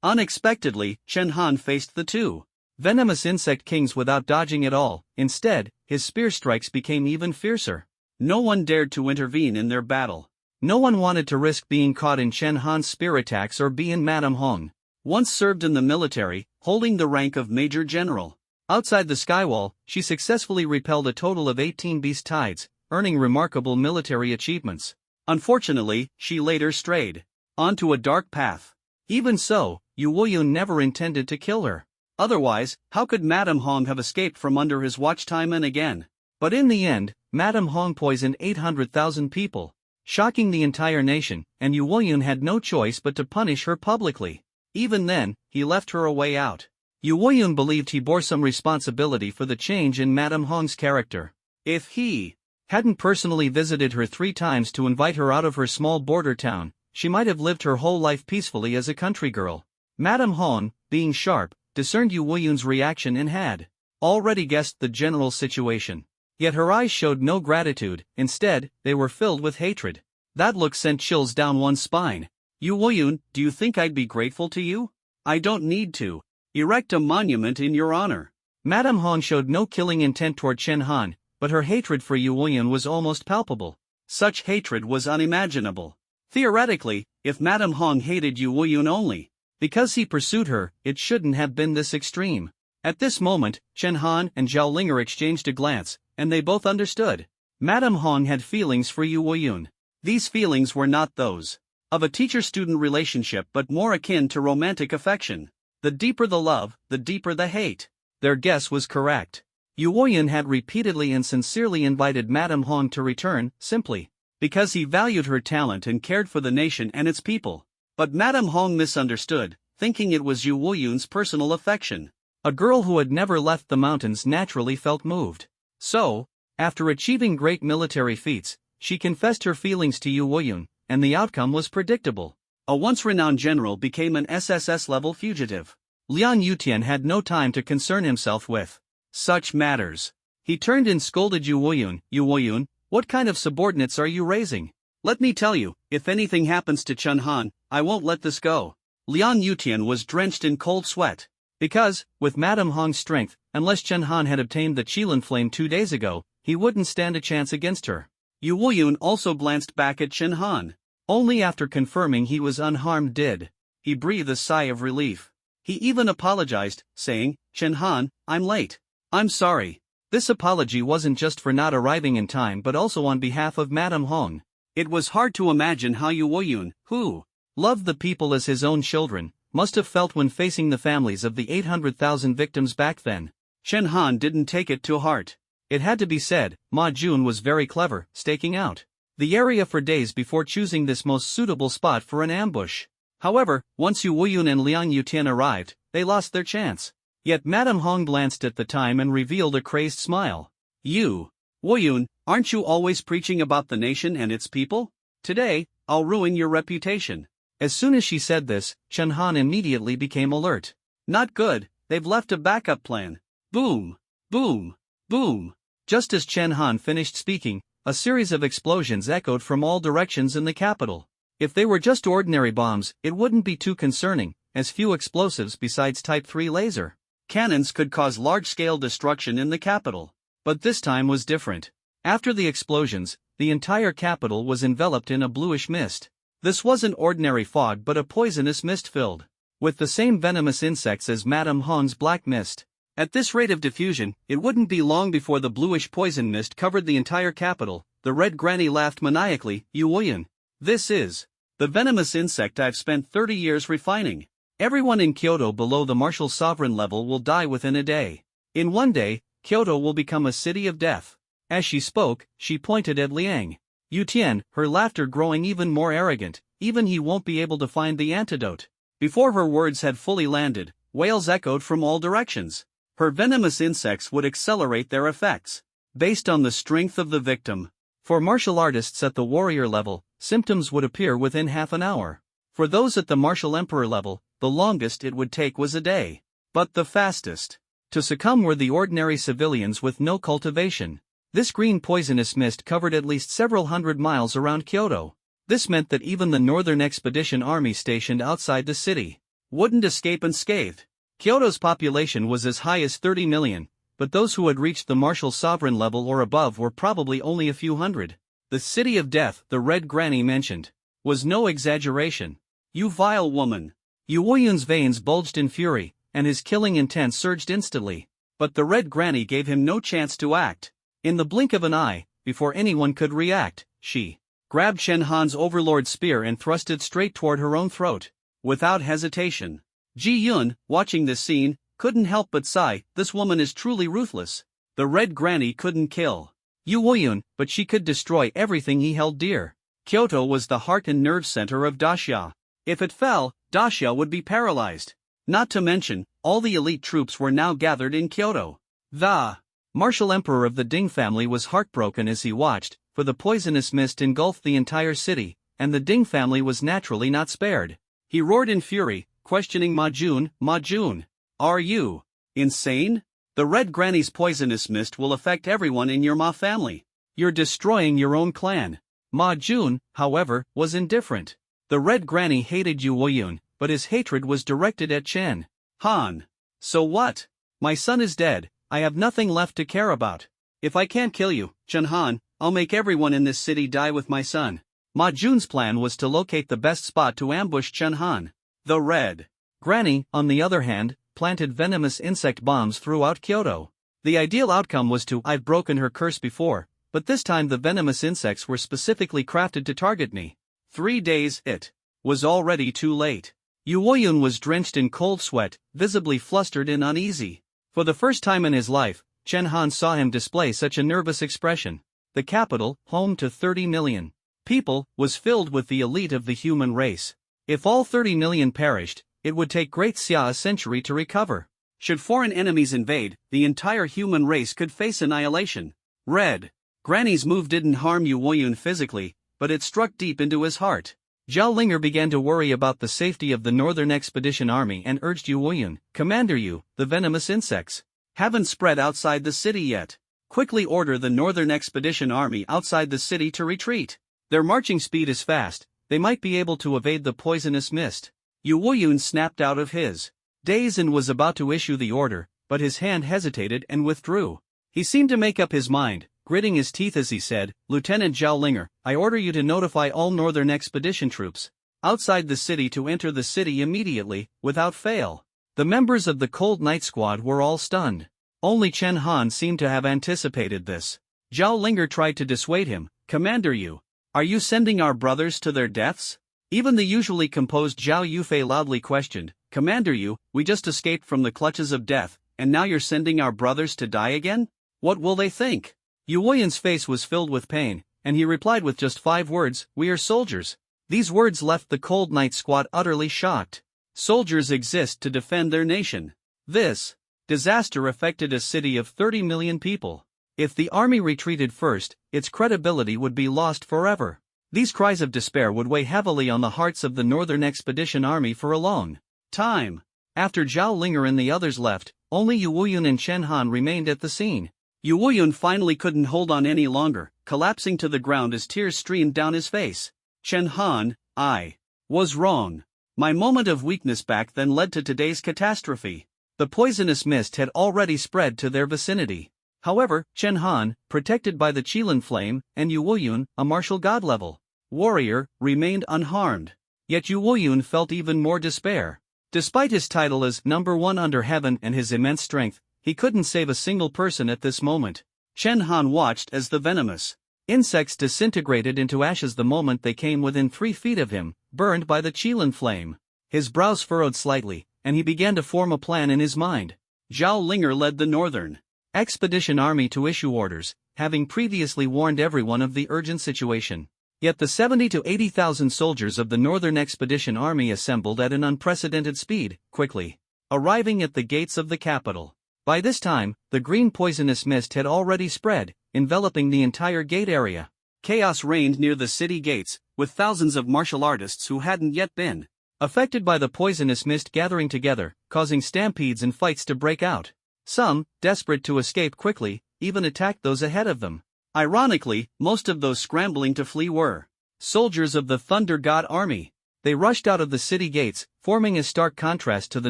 Unexpectedly, Chen Han faced the two venomous insect kings without dodging at all. Instead, his spear strikes became even fiercer. No one dared to intervene in their battle. No one wanted to risk being caught in Chen Han's spear attacks or be in Madame Hong. Once served in the military, holding the rank of Major General. Outside the skywall, she successfully repelled a total of 18 beast tides, earning remarkable military achievements. Unfortunately, she later strayed onto a dark path. Even so, Yu Wuyun never intended to kill her. Otherwise, how could Madame Hong have escaped from under his watch time and again? But in the end, Madame Hong poisoned 800,000 people, shocking the entire nation, and Yu Wuyun had no choice but to punish her publicly. Even then, he left her a way out. Yu Wuyun believed he bore some responsibility for the change in Madame Hong's character. If he hadn't personally visited her 3 times to invite her out of her small border town, she might have lived her whole life peacefully as a country girl. Madame Hong, being sharp, discerned Yu Wuyun's reaction and had already guessed the general situation. Yet her eyes showed no gratitude, instead, they were filled with hatred. That look sent chills down one's spine. Yu Wuyun, do you think I'd be grateful to you? I don't need to erect a monument in your honor. Madame Hong showed no killing intent toward Chen Han, but her hatred for Yu Wuyun was almost palpable. Such hatred was unimaginable. Theoretically, if Madame Hong hated Yu Wuyun only because he pursued her, it shouldn't have been this extreme. At this moment, Chen Han and Zhao Linger exchanged a glance, and they both understood. Madame Hong had feelings for Yu Wuyun. These feelings were not those of a teacher-student relationship but more akin to romantic affection. The deeper the love, the deeper the hate. Their guess was correct. Yu Wuyun had repeatedly and sincerely invited Madame Hong to return, simply because he valued her talent and cared for the nation and its people. But Madame Hong misunderstood, thinking it was Yu Wuyun's personal affection. A girl who had never left the mountains naturally felt moved. So, after achieving great military feats, she confessed her feelings to Yu Wuyun, and the outcome was predictable. A once-renowned general became an SSS-level fugitive. Lian Yutian had no time to concern himself with such matters. He turned and scolded Yu Wuyun, what kind of subordinates are you raising? Let me tell you, if anything happens to Chen Han, I won't let this go. Lian Yutian was drenched in cold sweat. Because, with Madame Hong's strength, unless Chen Han had obtained the Qilin flame 2 days ago, he wouldn't stand a chance against her. Yu Wuyun also glanced back at Chen Han. Only after confirming he was unharmed did he breathe a sigh of relief. He even apologized, saying, Chen Han, I'm late. I'm sorry. This apology wasn't just for not arriving in time but also on behalf of Madame Hong. It was hard to imagine how Yu Wuyun, who loved the people as his own children, must have felt when facing the families of the 800,000 victims back then. Chen Han didn't take it to heart. It had to be said, Ma Jun was very clever, staking out the area for days before choosing this most suitable spot for an ambush. However, once Yu Wuyun and Liang Yutian arrived, they lost their chance. Yet Madame Hong glanced at the time and revealed a crazed smile. Yu Wuyun, aren't you always preaching about the nation and its people? Today, I'll ruin your reputation. As soon as she said this, Chen Han immediately became alert. Not good, they've left a backup plan. Boom! Boom! Boom! Just as Chen Han finished speaking, a series of explosions echoed from all directions in the capital. If they were just ordinary bombs, it wouldn't be too concerning, as few explosives besides Type 3 laser cannons could cause large-scale destruction in the capital. But this time was different. After the explosions, the entire capital was enveloped in a bluish mist. This wasn't ordinary fog but a poisonous mist filled with the same venomous insects as Madame Hong's black mist. At this rate of diffusion, it wouldn't be long before the bluish poison mist covered the entire capital. The Red Granny laughed maniacally. Yuoyun. This is the venomous insect I've spent 30 years refining. Everyone in Kyoto below the martial sovereign level will die within a day. In one day, Kyoto will become a city of death. As she spoke, she pointed at Liang Yutian, her laughter growing even more arrogant. Even he won't be able to find the antidote. Before her words had fully landed, wails echoed from all directions. Her venomous insects would accelerate their effects based on the strength of the victim. For martial artists at the warrior level, symptoms would appear within half an hour. For those at the martial emperor level, the longest it would take was a day. But the fastest to succumb were the ordinary civilians with no cultivation. This green poisonous mist covered at least several hundred miles around Kyoto. This meant that even the Northern Expedition Army stationed outside the city wouldn't escape unscathed. Kyoto's population was as high as 30 million, but those who had reached the martial sovereign level or above were probably only a few hundred. The city of death, the Red Granny mentioned, was no exaggeration. You vile woman! Yuoyun's veins bulged in fury, and his killing intent surged instantly. But the Red Granny gave him no chance to act. In the blink of an eye, before anyone could react, she grabbed Chen Han's overlord spear and thrust it straight toward her own throat. Without hesitation. Ji Yun, watching this scene, couldn't help but sigh. This woman is truly ruthless. The Red Granny couldn't kill Yuoyun, but she could destroy everything he held dear. Kyoto was the heart and nerve center of Daxia. If it fell, Daxia would be paralyzed. Not to mention, all the elite troops were now gathered in Kyoto. The martial emperor of the Ding family was heartbroken as he watched, for the poisonous mist engulfed the entire city, and the Ding family was naturally not spared. He roared in fury, questioning Ma Jun. Ma Jun, are you insane? The Red Granny's poisonous mist will affect everyone in your Ma family. You're destroying your own clan. Ma Jun, however, was indifferent. The Red Granny hated Yuoyun, but his hatred was directed at Chen Han. So what? My son is dead, I have nothing left to care about. If I can't kill you, Chen Han, I'll make everyone in this city die with my son. Ma Jun's plan was to locate the best spot to ambush Chen Han. The Red Granny, on the other hand, planted venomous insect bombs throughout Kyoto. The ideal outcome was to I've broken her curse before, but this time the venomous insects were specifically crafted to target me. 3 days, it was already too late. Yuoyun was drenched in cold sweat, visibly flustered and uneasy. For the first time in his life, Chen Han saw him display such a nervous expression. The capital, home to 30 million people, was filled with the elite of the human race. If all 30 million perished, it would take Great Xia a century to recover. Should foreign enemies invade, the entire human race could face annihilation. Red Granny's move didn't harm Yuoyun physically, but it struck deep into his heart. Zhao Linger began to worry about the safety of the Northern Expedition Army and urged Yuoyun, Commander Yu, the venomous insects haven't spread outside the city yet. Quickly order the Northern Expedition Army outside the city to retreat. Their marching speed is fast, they might be able to evade the poisonous mist. Yuoyun snapped out of his daze and was about to issue the order, but his hand hesitated and withdrew. He seemed to make up his mind, gritting his teeth as he said, Lieutenant Zhao Linger, I order you to notify all Northern Expedition troops outside the city to enter the city immediately, without fail. The members of the Cold Night Squad were all stunned. Only Chen Han seemed to have anticipated this. Zhao Linger tried to dissuade him, Commander Yu, are you sending our brothers to their deaths? Even the usually composed Zhao Yufei loudly questioned, Commander Yu, we just escaped from the clutches of death, and now you're sending our brothers to die again? What will they think? Yuoyun's face was filled with pain, and he replied with just 5 words, we are soldiers. These words left the Cold Night Squad utterly shocked. Soldiers exist to defend their nation. This disaster affected a city of 30 million people. If the army retreated first, its credibility would be lost forever. These cries of despair would weigh heavily on the hearts of the Northern Expedition Army for a long time. After Zhao Linger and the others left, only Yuoyun and Chen Han remained at the scene. Yuoyun finally couldn't hold on any longer, collapsing to the ground as tears streamed down his face. Chen Han, I was wrong. My moment of weakness back then led to today's catastrophe. The poisonous mist had already spread to their vicinity. However, Chen Han, protected by the Qilin flame, and Yu Wuyun, a martial god-level warrior, remained unharmed. Yet Yu Wuyun felt even more despair. Despite his title as number one under heaven and his immense strength, he couldn't save a single person at this moment. Chen Han watched as the venomous insects disintegrated into ashes the moment they came within 3 feet of him, burned by the Qilin flame. His brows furrowed slightly, and he began to form a plan in his mind. Zhao Linger led the Northern Expedition Army to issue orders, having previously warned everyone of the urgent situation. Yet the 70 to 80,000 soldiers of the Northern Expedition Army assembled at an unprecedented speed, quickly arriving at the gates of the capital. By this time, the green poisonous mist had already spread, enveloping the entire gate area. Chaos reigned near the city gates, with thousands of martial artists who hadn't yet been affected by the poisonous mist gathering together, causing stampedes and fights to break out. Some, desperate to escape quickly, even attacked those ahead of them. Ironically, most of those scrambling to flee were soldiers of the Thunder God Army. They rushed out of the city gates, forming a stark contrast to the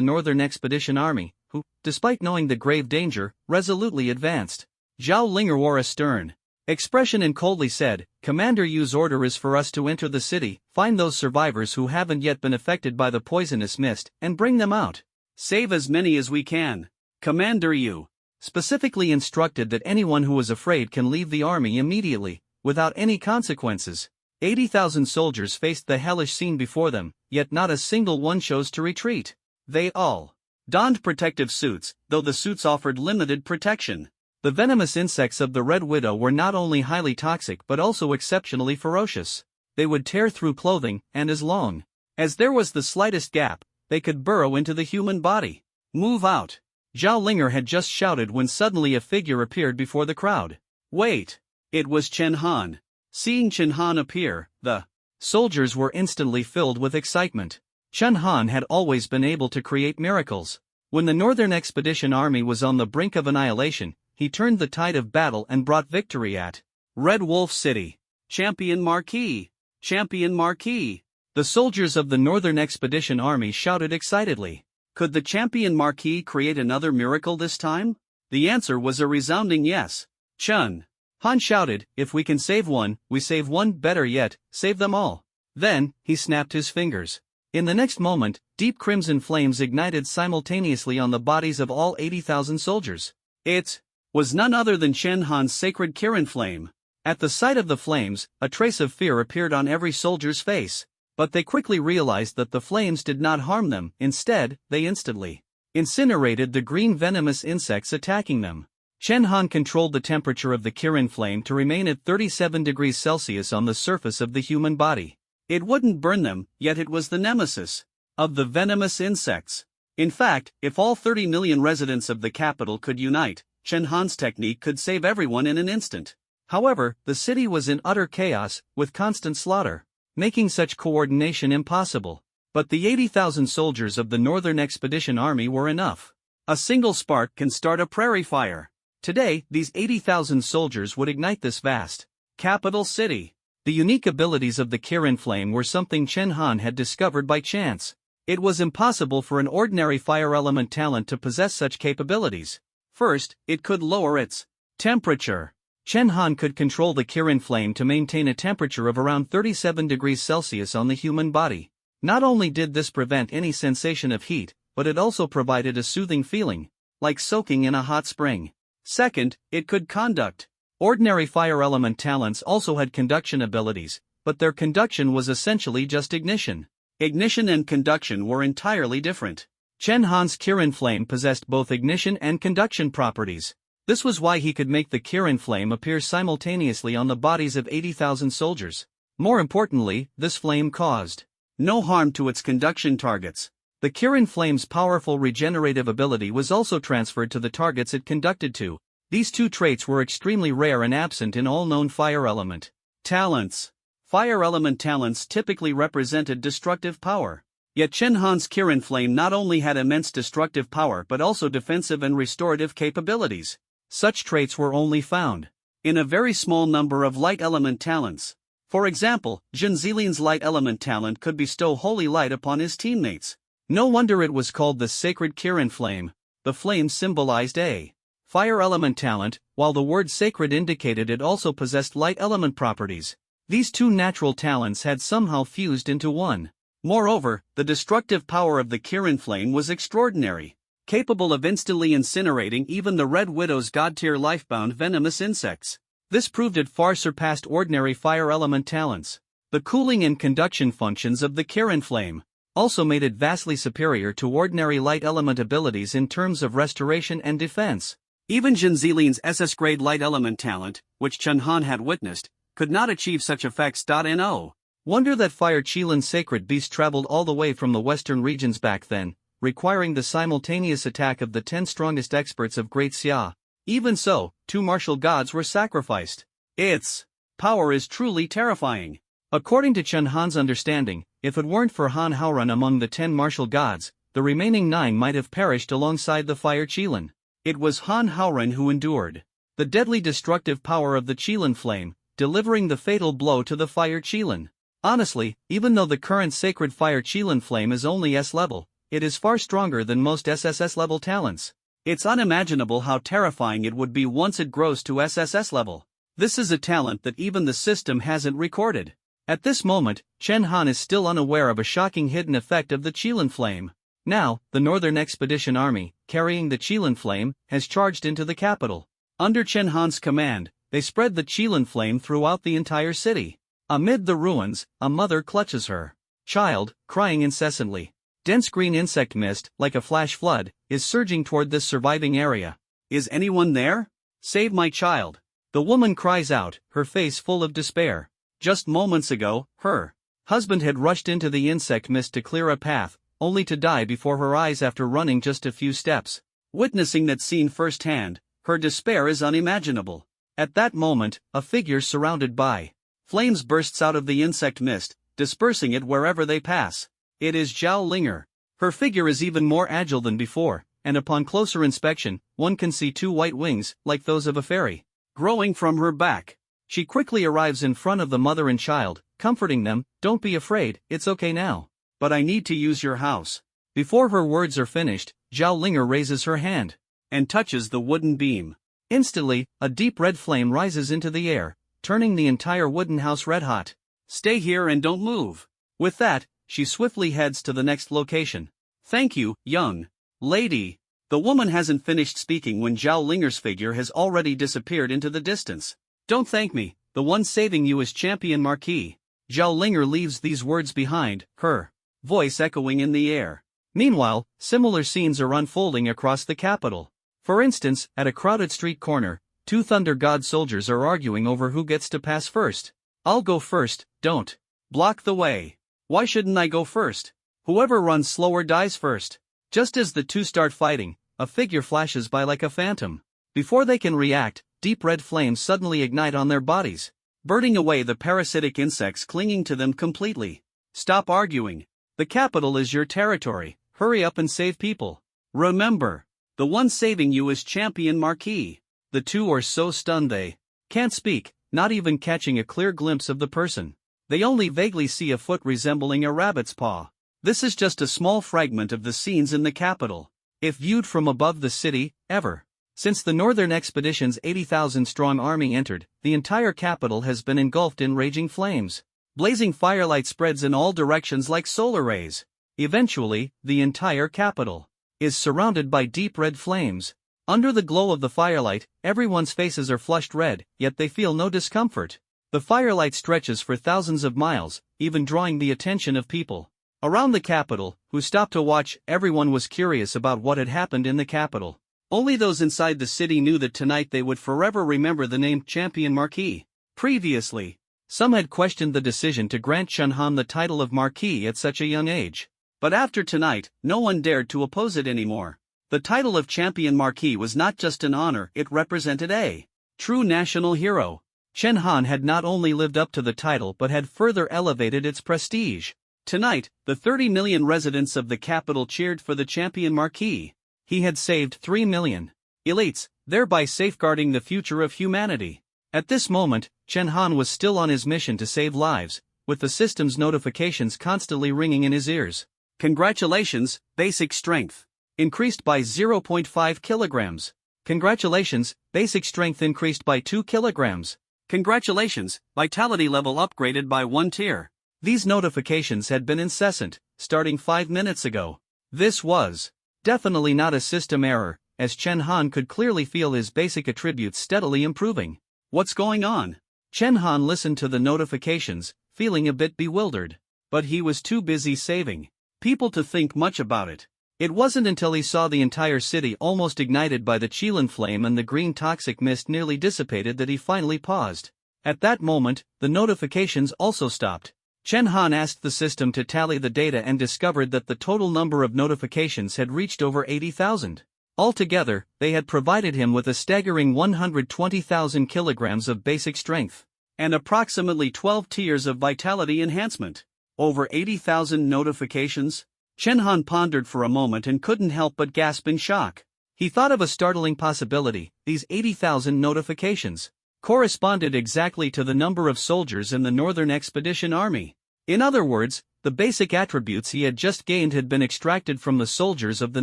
Northern Expedition Army, who, despite knowing the grave danger, resolutely advanced. Zhao Linger wore a stern expression and coldly said, "Commander Yu's order is for us to enter the city, find those survivors who haven't yet been affected by the poisonous mist, and bring them out. Save as many as we can. Commander Yu specifically instructed that anyone who was afraid can leave the army immediately, without any consequences." 80,000 soldiers faced the hellish scene before them, yet not a single one chose to retreat. They all donned protective suits, though the suits offered limited protection. The venomous insects of the Red Widow were not only highly toxic but also exceptionally ferocious. They would tear through clothing, and as long as there was the slightest gap, they could burrow into the human body. "Move out!" Zhao Linger had just shouted when suddenly a figure appeared before the crowd. Wait! It was Chen Han. Seeing Chen Han appear, the soldiers were instantly filled with excitement. Chen Han had always been able to create miracles. When the Northern Expedition Army was on the brink of annihilation, he turned the tide of battle and brought victory at Red Wolf City. Champion Marquis! Champion Marquis! The soldiers of the Northern Expedition Army shouted excitedly. Could the Champion Marquis create another miracle this time? The answer was a resounding yes. Chen Han shouted, "If we can save one, we save one, better yet, save them all." Then, he snapped his fingers. In the next moment, deep crimson flames ignited simultaneously on the bodies of all 80,000 soldiers. It was none other than Chen Han's sacred Kirin flame. At the sight of the flames, a trace of fear appeared on every soldier's face. But they quickly realized that the flames did not harm them, instead, they instantly incinerated the green venomous insects attacking them. Chen Han controlled the temperature of the Kirin flame to remain at 37 degrees Celsius on the surface of the human body. It wouldn't burn them, yet it was the nemesis of the venomous insects. In fact, if all 30 million residents of the capital could unite, Chen Han's technique could save everyone in an instant. However, the city was in utter chaos, with constant slaughter, making such coordination impossible. But the 80,000 soldiers of the Northern Expedition Army were enough. A single spark can start a prairie fire. Today, these 80,000 soldiers would ignite this vast capital city. The unique abilities of the Kirin flame were something Chen Han had discovered by chance. It was impossible for an ordinary fire element talent to possess such capabilities. First, it could lower its temperature. Chen Han could control the Kirin flame to maintain a temperature of around 37 degrees Celsius on the human body. Not only did this prevent any sensation of heat, but it also provided a soothing feeling, like soaking in a hot spring. Second, it could conduct. Ordinary fire element talents also had conduction abilities, but their conduction was essentially just ignition. Ignition and conduction were entirely different. Chen Han's Kirin flame possessed both ignition and conduction properties. This was why he could make the Kirin flame appear simultaneously on the bodies of 80,000 soldiers. More importantly, this flame caused no harm to its conduction targets. The Kirin flame's powerful regenerative ability was also transferred to the targets it conducted to. These two traits were extremely rare and absent in all known fire element talents. Fire element talents typically represented destructive power. Yet Chen Han's Kirin flame not only had immense destructive power but also defensive and restorative capabilities. Such traits were only found in a very small number of light element talents. For example, Jun Zilin's light element talent could bestow holy light upon his teammates. No wonder it was called the sacred Kirin flame. The flame symbolized a fire element talent, while the word sacred indicated it also possessed light element properties. These two natural talents had somehow fused into one. Moreover, the destructive power of the Kirin flame was extraordinary, capable of instantly incinerating even the Red Widow's god-tier lifebound venomous insects. This proved it far surpassed ordinary fire element talents. The cooling and conduction functions of the Kirin flame also made it vastly superior to ordinary light element abilities in terms of restoration and defense. Even Jin Zillian's SS-grade light element talent, which Chen Han had witnessed, could not achieve such effects. No wonder that Fire Qilin's sacred beast traveled all the way from the western regions back then, requiring the simultaneous attack of the 10 strongest experts of Great Xia. Even so, 2 martial gods were sacrificed. Its power is truly terrifying. According to Chen Han's understanding, if it weren't for Han Haoran among the 10 martial gods, the remaining 9 might have perished alongside the Fire Qilin. It was Han Haoran who endured the deadly destructive power of the Qilin flame, delivering the fatal blow to the Fire Qilin. Honestly, even though the current sacred Fire Qilin flame is only S-level, it is far stronger than most SSS-level talents. It's unimaginable how terrifying it would be once it grows to SSS level. This is a talent that even the system hasn't recorded. At this moment, Chen Han is still unaware of a shocking hidden effect of the Qilin flame. Now, the Northern Expedition Army, carrying the Qilin flame, has charged into the capital. Under Chen Han's command, they spread the Qilin flame throughout the entire city. Amid the ruins, a mother clutches her child, crying incessantly. Dense green insect mist, like a flash flood, is surging toward this surviving area. Is anyone there? Save my child. The woman cries out, her face full of despair. Just moments ago, her husband had rushed into the insect mist to clear a path, only to die before her eyes after running just a few steps. Witnessing that scene firsthand, her despair is unimaginable. At that moment, a figure surrounded by flames bursts out of the insect mist, dispersing it wherever they pass. It is Zhao Linger. Her figure is even more agile than before, and upon closer inspection, one can see 2 white wings, like those of a fairy, growing from her back. She quickly arrives in front of the mother and child, comforting them. Don't be afraid, it's okay now. But I need to use your house. Before her words are finished, Zhao Linger raises her hand and touches the wooden beam. Instantly, a deep red flame rises into the air, turning the entire wooden house red-hot. Stay here and don't move. With that, she swiftly heads to the next location. Thank you, young lady. The woman hasn't finished speaking when Zhao Linger's figure has already disappeared into the distance. Don't thank me, the one saving you is Champion Marquis. Zhao Linger leaves these words behind, her voice echoing in the air. Meanwhile, similar scenes are unfolding across the capital. For instance, at a crowded street corner, 2 Thunder God soldiers are arguing over who gets to pass first. I'll go first, don't block the way. Why shouldn't I go first? Whoever runs slower dies first. Just as the 2 start fighting, a figure flashes by like a phantom. Before they can react, deep red flames suddenly ignite on their bodies, burning away the parasitic insects clinging to them completely. Stop arguing. The capital is your territory, hurry up and save people. Remember, the one saving you is Champion Marquis. The 2 are so stunned they can't speak, not even catching a clear glimpse of the person. They only vaguely see a foot resembling a rabbit's paw. This is just a small fragment of the scenes in the capital, if viewed from above the city, ever. Since the Northern Expedition's 80,000-strong army entered, the entire capital has been engulfed in raging flames. Blazing firelight spreads in all directions like solar rays. Eventually, the entire capital is surrounded by deep red flames. Under the glow of the firelight, everyone's faces are flushed red, yet they feel no discomfort. The firelight stretches for thousands of miles, even drawing the attention of people around the capital, who stopped to watch. Everyone was curious about what had happened in the capital. Only those inside the city knew that tonight they would forever remember the name Champion Marquis. Previously, some had questioned the decision to grant Chen Han the title of Marquis at such a young age. But after tonight, no one dared to oppose it anymore. The title of Champion Marquis was not just an honor, it represented a true national hero. Chen Han had not only lived up to the title but had further elevated its prestige. Tonight, the 30 million residents of the capital cheered for the Champion Marquis. He had saved 3 million elites, thereby safeguarding the future of humanity. At this moment, Chen Han was still on his mission to save lives, with the system's notifications constantly ringing in his ears. Congratulations, basic strength increased by 0.5 kilograms. Congratulations, basic strength increased by 2 kilograms. Congratulations, vitality level upgraded by 1 tier. These notifications had been incessant, starting 5 minutes ago. This was definitely not a system error, as Chen Han could clearly feel his basic attributes steadily improving. What's going on? Chen Han listened to the notifications, feeling a bit bewildered. But he was too busy saving people to think much about it. It wasn't until he saw the entire city almost ignited by the Qilin flame and the green toxic mist nearly dissipated that he finally paused. At that moment, the notifications also stopped. Chen Han asked the system to tally the data and discovered that the total number of notifications had reached over 80,000. Altogether, they had provided him with a staggering 120,000 kilograms of basic strength and approximately 12 tiers of vitality enhancement. Over 80,000 notifications? Chen Han pondered for a moment and couldn't help but gasp in shock. He thought of a startling possibility: these 80,000 notifications corresponded exactly to the number of soldiers in the Northern Expedition Army. In other words, the basic attributes he had just gained had been extracted from the soldiers of the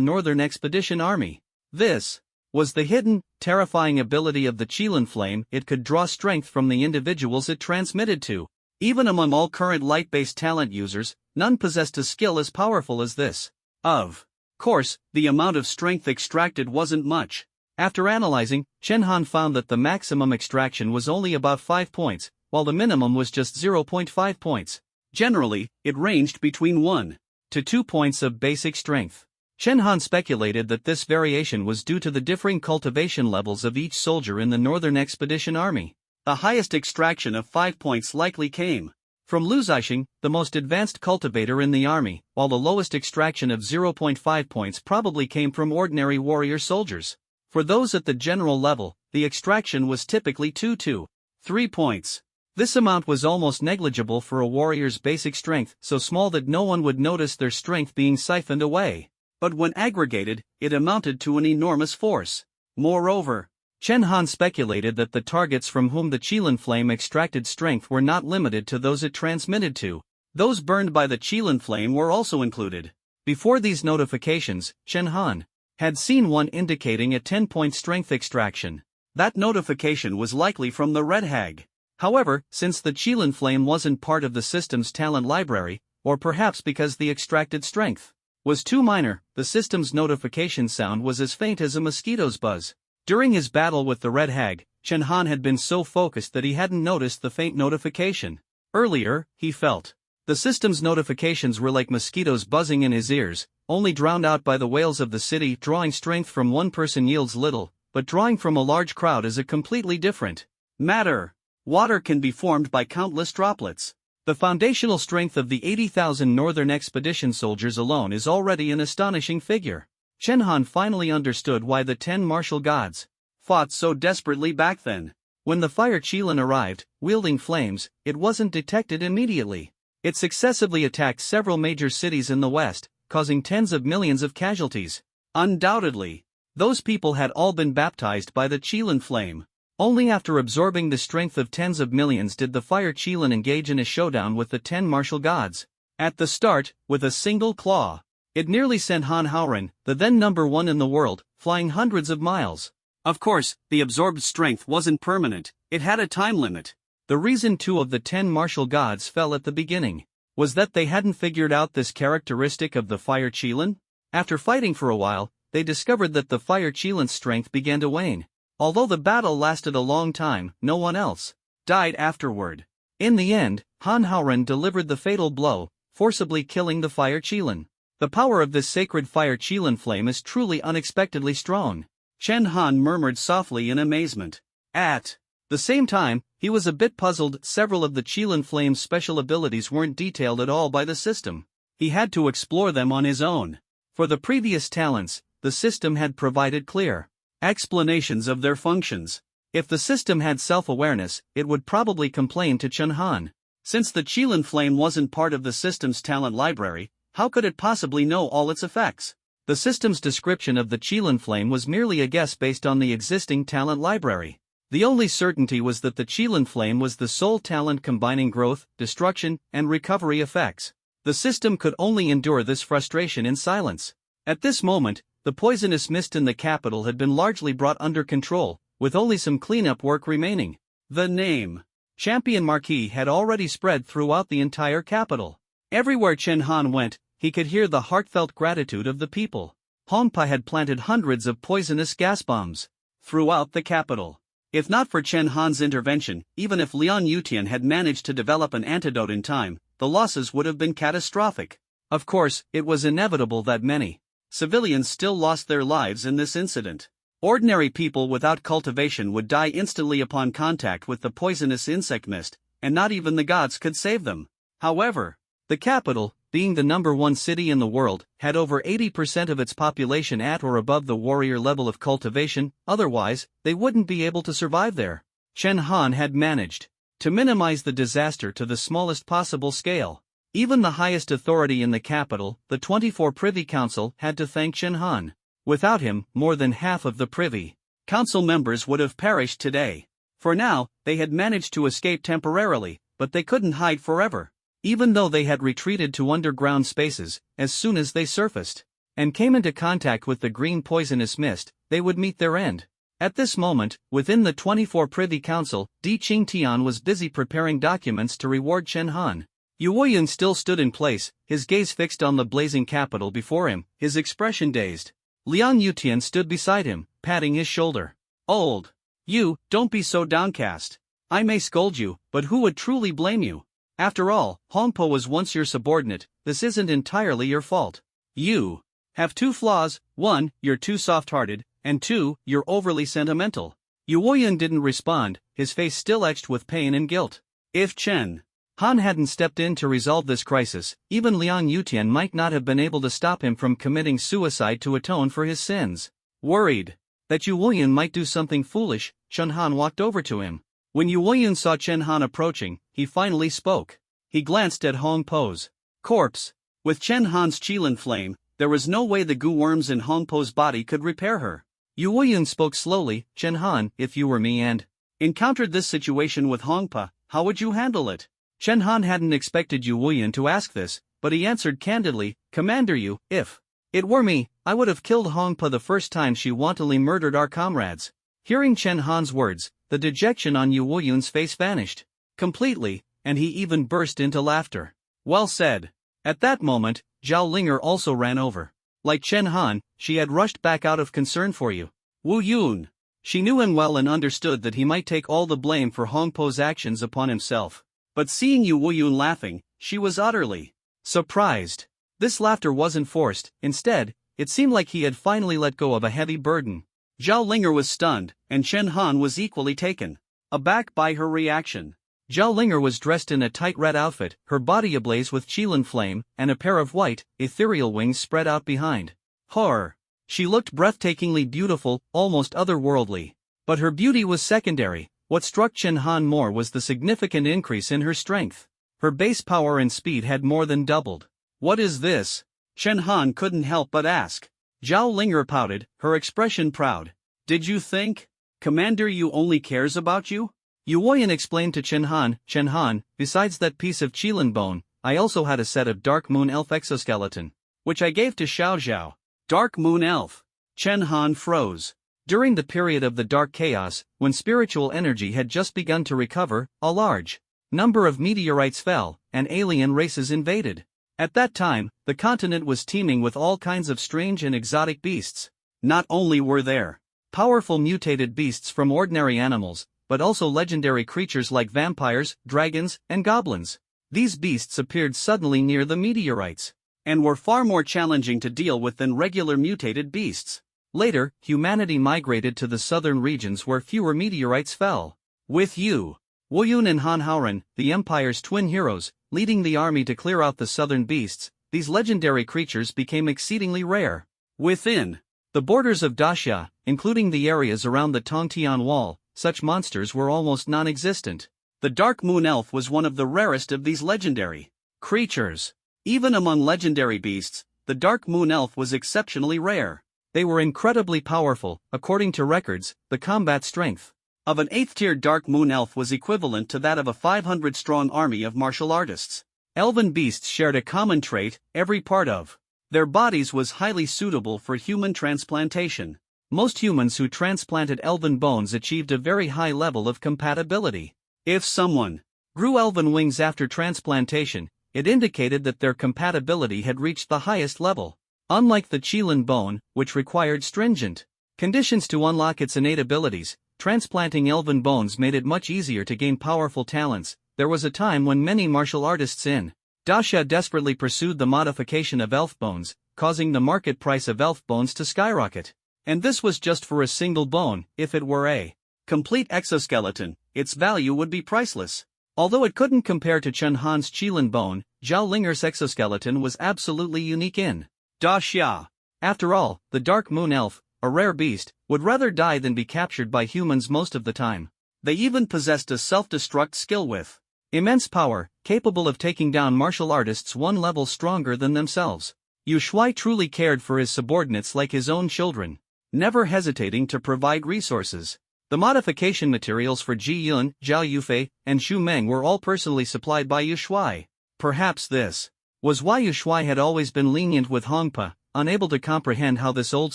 Northern Expedition Army. This was the hidden, terrifying ability of the Qilin flame. It could draw strength from the individuals it transmitted to. Even among all current light-based talent users, none possessed a skill as powerful as this. Of course, the amount of strength extracted wasn't much. After analyzing, Chen Han found that the maximum extraction was only about 5 points, while the minimum was just 0.5 points. Generally, it ranged between 1 to 2 points of basic strength. Chen Han speculated that this variation was due to the differing cultivation levels of each soldier in the Northern Expedition Army. The highest extraction of 5 points likely came from Lu Zixing, the most advanced cultivator in the army, while the lowest extraction of 0.5 points probably came from ordinary warrior soldiers. For those at the general level, the extraction was typically 2 to 3 points. This amount was almost negligible for a warrior's basic strength, so small that no one would notice their strength being siphoned away. But when aggregated, it amounted to an enormous force. Moreover, Chen Han speculated that the targets from whom the Qilin flame extracted strength were not limited to those it transmitted to. Those burned by the Qilin flame were also included. Before these notifications, Chen Han had seen one indicating a 10-point strength extraction. That notification was likely from the Red Hag. However, since the Qilin flame wasn't part of the system's talent library, or perhaps because the extracted strength was too minor, the system's notification sound was as faint as a mosquito's buzz. During his battle with the Red Hag, Chen Han had been so focused that he hadn't noticed the faint notification. Earlier, he felt the system's notifications were like mosquitoes buzzing in his ears, only drowned out by the wails of the city. Drawing strength from one person yields little, but drawing from a large crowd is a completely different matter. Water can be formed by countless droplets. The foundational strength of the 80,000 Northern Expedition soldiers alone is already an astonishing figure. Chen Han finally understood why the 10 martial gods fought so desperately back then. When the fire Qilin arrived, wielding flames, it wasn't detected immediately. It successively attacked several major cities in the west, causing tens of millions of casualties. Undoubtedly, those people had all been baptized by the Qilin flame. Only after absorbing the strength of tens of millions did the fire Qilin engage in a showdown with the 10 martial gods. At the start, with a single claw, it nearly sent Han Haoren, the then number 1 in the world, flying hundreds of miles. Of course, the absorbed strength wasn't permanent, it had a time limit. The reason 2 of the 10 martial gods fell at the beginning was that they hadn't figured out this characteristic of the fire Qilin. After fighting for a while, they discovered that the fire Qilin's strength began to wane. Although the battle lasted a long time, no one else died afterward. In the end, Han Haoren delivered the fatal blow, forcibly killing the fire Qilin. The power of this sacred fire Qilin flame is truly unexpectedly strong. Chen Han murmured softly in amazement. At the same time, he was a bit puzzled. Several of the Qilin flame's special abilities weren't detailed at all by the system. He had to explore them on his own. For the previous talents, the system had provided clear explanations of their functions. If the system had self-awareness, it would probably complain to Chen Han. Since the Qilin flame wasn't part of the system's talent library, how could it possibly know all its effects? The system's description of the Qilin flame was merely a guess based on the existing talent library. The only certainty was that the Qilin flame was the sole talent combining growth, destruction, and recovery effects. The system could only endure this frustration in silence. At this moment, The poisonous mist in the capital had been largely brought under control, with only some cleanup work remaining. The name Champion Marquis had already spread throughout the entire capital. Everywhere Chen Han went, he could hear the heartfelt gratitude of the people. Hongpa had planted hundreds of poisonous gas bombs throughout the capital. If not for Chen Han's intervention, even if Liang Yutian had managed to develop an antidote in time, the losses would have been catastrophic. Of course, it was inevitable that many civilians still lost their lives in this incident. Ordinary people without cultivation would die instantly upon contact with the poisonous insect mist, and not even the gods could save them. However, the capital, being the #1 city in the world, had over 80% of its population at or above the warrior level of cultivation, otherwise, they wouldn't be able to survive there. Chen Han had managed to minimize the disaster to the smallest possible scale. Even the highest authority in the capital, the 24 Privy Council, had to thank Chen Han. Without him, more than half of the Privy Council members would have perished today. For now, they had managed to escape temporarily, but they couldn't hide forever. Even though they had retreated to underground spaces, as soon as they surfaced and came into contact with the green poisonous mist, they would meet their end. At this moment, within the 24 Privy Council, Di Qingtian was busy preparing documents to reward Chen Han. Yu Wuyan still stood in place, his gaze fixed on the blazing capital before him, his expression dazed. Liang Yutian stood beside him, patting his shoulder. "Old you, don't be so downcast. I may scold you, but who would truly blame you? After all, Hongpo was once your subordinate, this isn't entirely your fault. You have two flaws: 1, you're too soft-hearted, and 2, you're overly sentimental." Yu Wuyan didn't respond, his face still etched with pain and guilt. If Chen Han hadn't stepped in to resolve this crisis, even Liang Yutian might not have been able to stop him from committing suicide to atone for his sins. Worried that Yu Wuyan might do something foolish, Chen Han walked over to him. When Yu Wuyan saw Chen Han approaching, he finally spoke. He glanced at Hongpo's corpse. With Chen Han's Qilin flame, there was no way the goo worms in Hongpo's body could repair her. Yu Wuyan spoke slowly. "Chen Han, if you were me and encountered this situation with Hongpa, how would you handle it?" Chen Han hadn't expected Yu Wuyan to ask this, but he answered candidly, "Commander Yu, if it were me, I would have killed Hongpa the first time she wantonly murdered our comrades." Hearing Chen Han's words, the dejection on Yu Wuyan's face vanished completely, and he even burst into laughter. "Well said." At that moment, Zhao Linger also ran over. Like Chen Han, she had rushed back out of concern for you. Wu Yun. She knew him well and understood that he might take all the blame for Hongpo's actions upon himself. But seeing Yu Wuyun laughing, she was utterly surprised. This laughter wasn't forced, instead, it seemed like he had finally let go of a heavy burden. Zhao Linger was stunned, and Chen Han was equally taken aback by her reaction. Zhao Linger was dressed in a tight red outfit, her body ablaze with Qilin flame, and a pair of white, ethereal wings spread out behind her. She looked breathtakingly beautiful, almost otherworldly. But her beauty was secondary. What struck Chen Han more was the significant increase in her strength. Her base power and speed had more than doubled. "What is this?" Chen Han couldn't help but ask. Zhao Linger pouted, her expression proud. "Did you think Commander Yu only cares about you?" Yu Wuyan explained to Chen Han, "Chen Han, besides that piece of Qilin bone, I also had a set of Dark Moon Elf exoskeleton, which I gave to Xiao Zhao." Dark Moon Elf. Chen Han froze. During the period of the Dark Chaos, when spiritual energy had just begun to recover, a large number of meteorites fell, and alien races invaded. At that time, the continent was teeming with all kinds of strange and exotic beasts. Not only were there powerful mutated beasts from ordinary animals, but also legendary creatures like vampires, dragons, and goblins. These beasts appeared suddenly near the meteorites, and were far more challenging to deal with than regular mutated beasts. Later, humanity migrated to the southern regions where fewer meteorites fell. With Yu Wuyun and Han Haoren, the Empire's twin heroes, leading the army to clear out the southern beasts, these legendary creatures became exceedingly rare. Within the borders of Daxia, including the areas around the Tongtian Wall, such monsters were almost non-existent. The Dark Moon Elf was one of the rarest of these legendary creatures. Even among legendary beasts, the Dark Moon Elf was exceptionally rare. They were incredibly powerful. According to records, the combat strength of an 8th-tier Dark Moon Elf was equivalent to that of a 500-strong army of martial artists. Elven beasts shared a common trait: every part of Their bodies was highly suitable for human transplantation. Most humans who transplanted elven bones achieved a very high level of compatibility. If someone grew elven wings after transplantation, it indicated that their compatibility had reached the highest level. Unlike the Qilin bone, which required stringent conditions to unlock its innate abilities, transplanting elven bones made it much easier to gain powerful talents. There was a time when many martial artists in Daxia desperately pursued the modification of elf bones, causing the market price of elf bones to skyrocket. And this was just for a single bone. If it were a complete exoskeleton, its value would be priceless. Although it couldn't compare to Chen Han's Qilin bone, Zhao Linger's exoskeleton was absolutely unique in Daxia. After all, the Dark Moon Elf, a rare beast, would rather die than be captured by humans most of the time. They even possessed a self-destruct skill with immense power, capable of taking down martial artists one level stronger than themselves. Yu Shuai truly cared for his subordinates like his own children, never hesitating to provide resources. The modification materials for Ji Yun, Zhao Yufei, and Xu Meng were all personally supplied by Yu Shuai. Perhaps this was why Yu Shuai had always been lenient with Hongpa, unable to comprehend how this old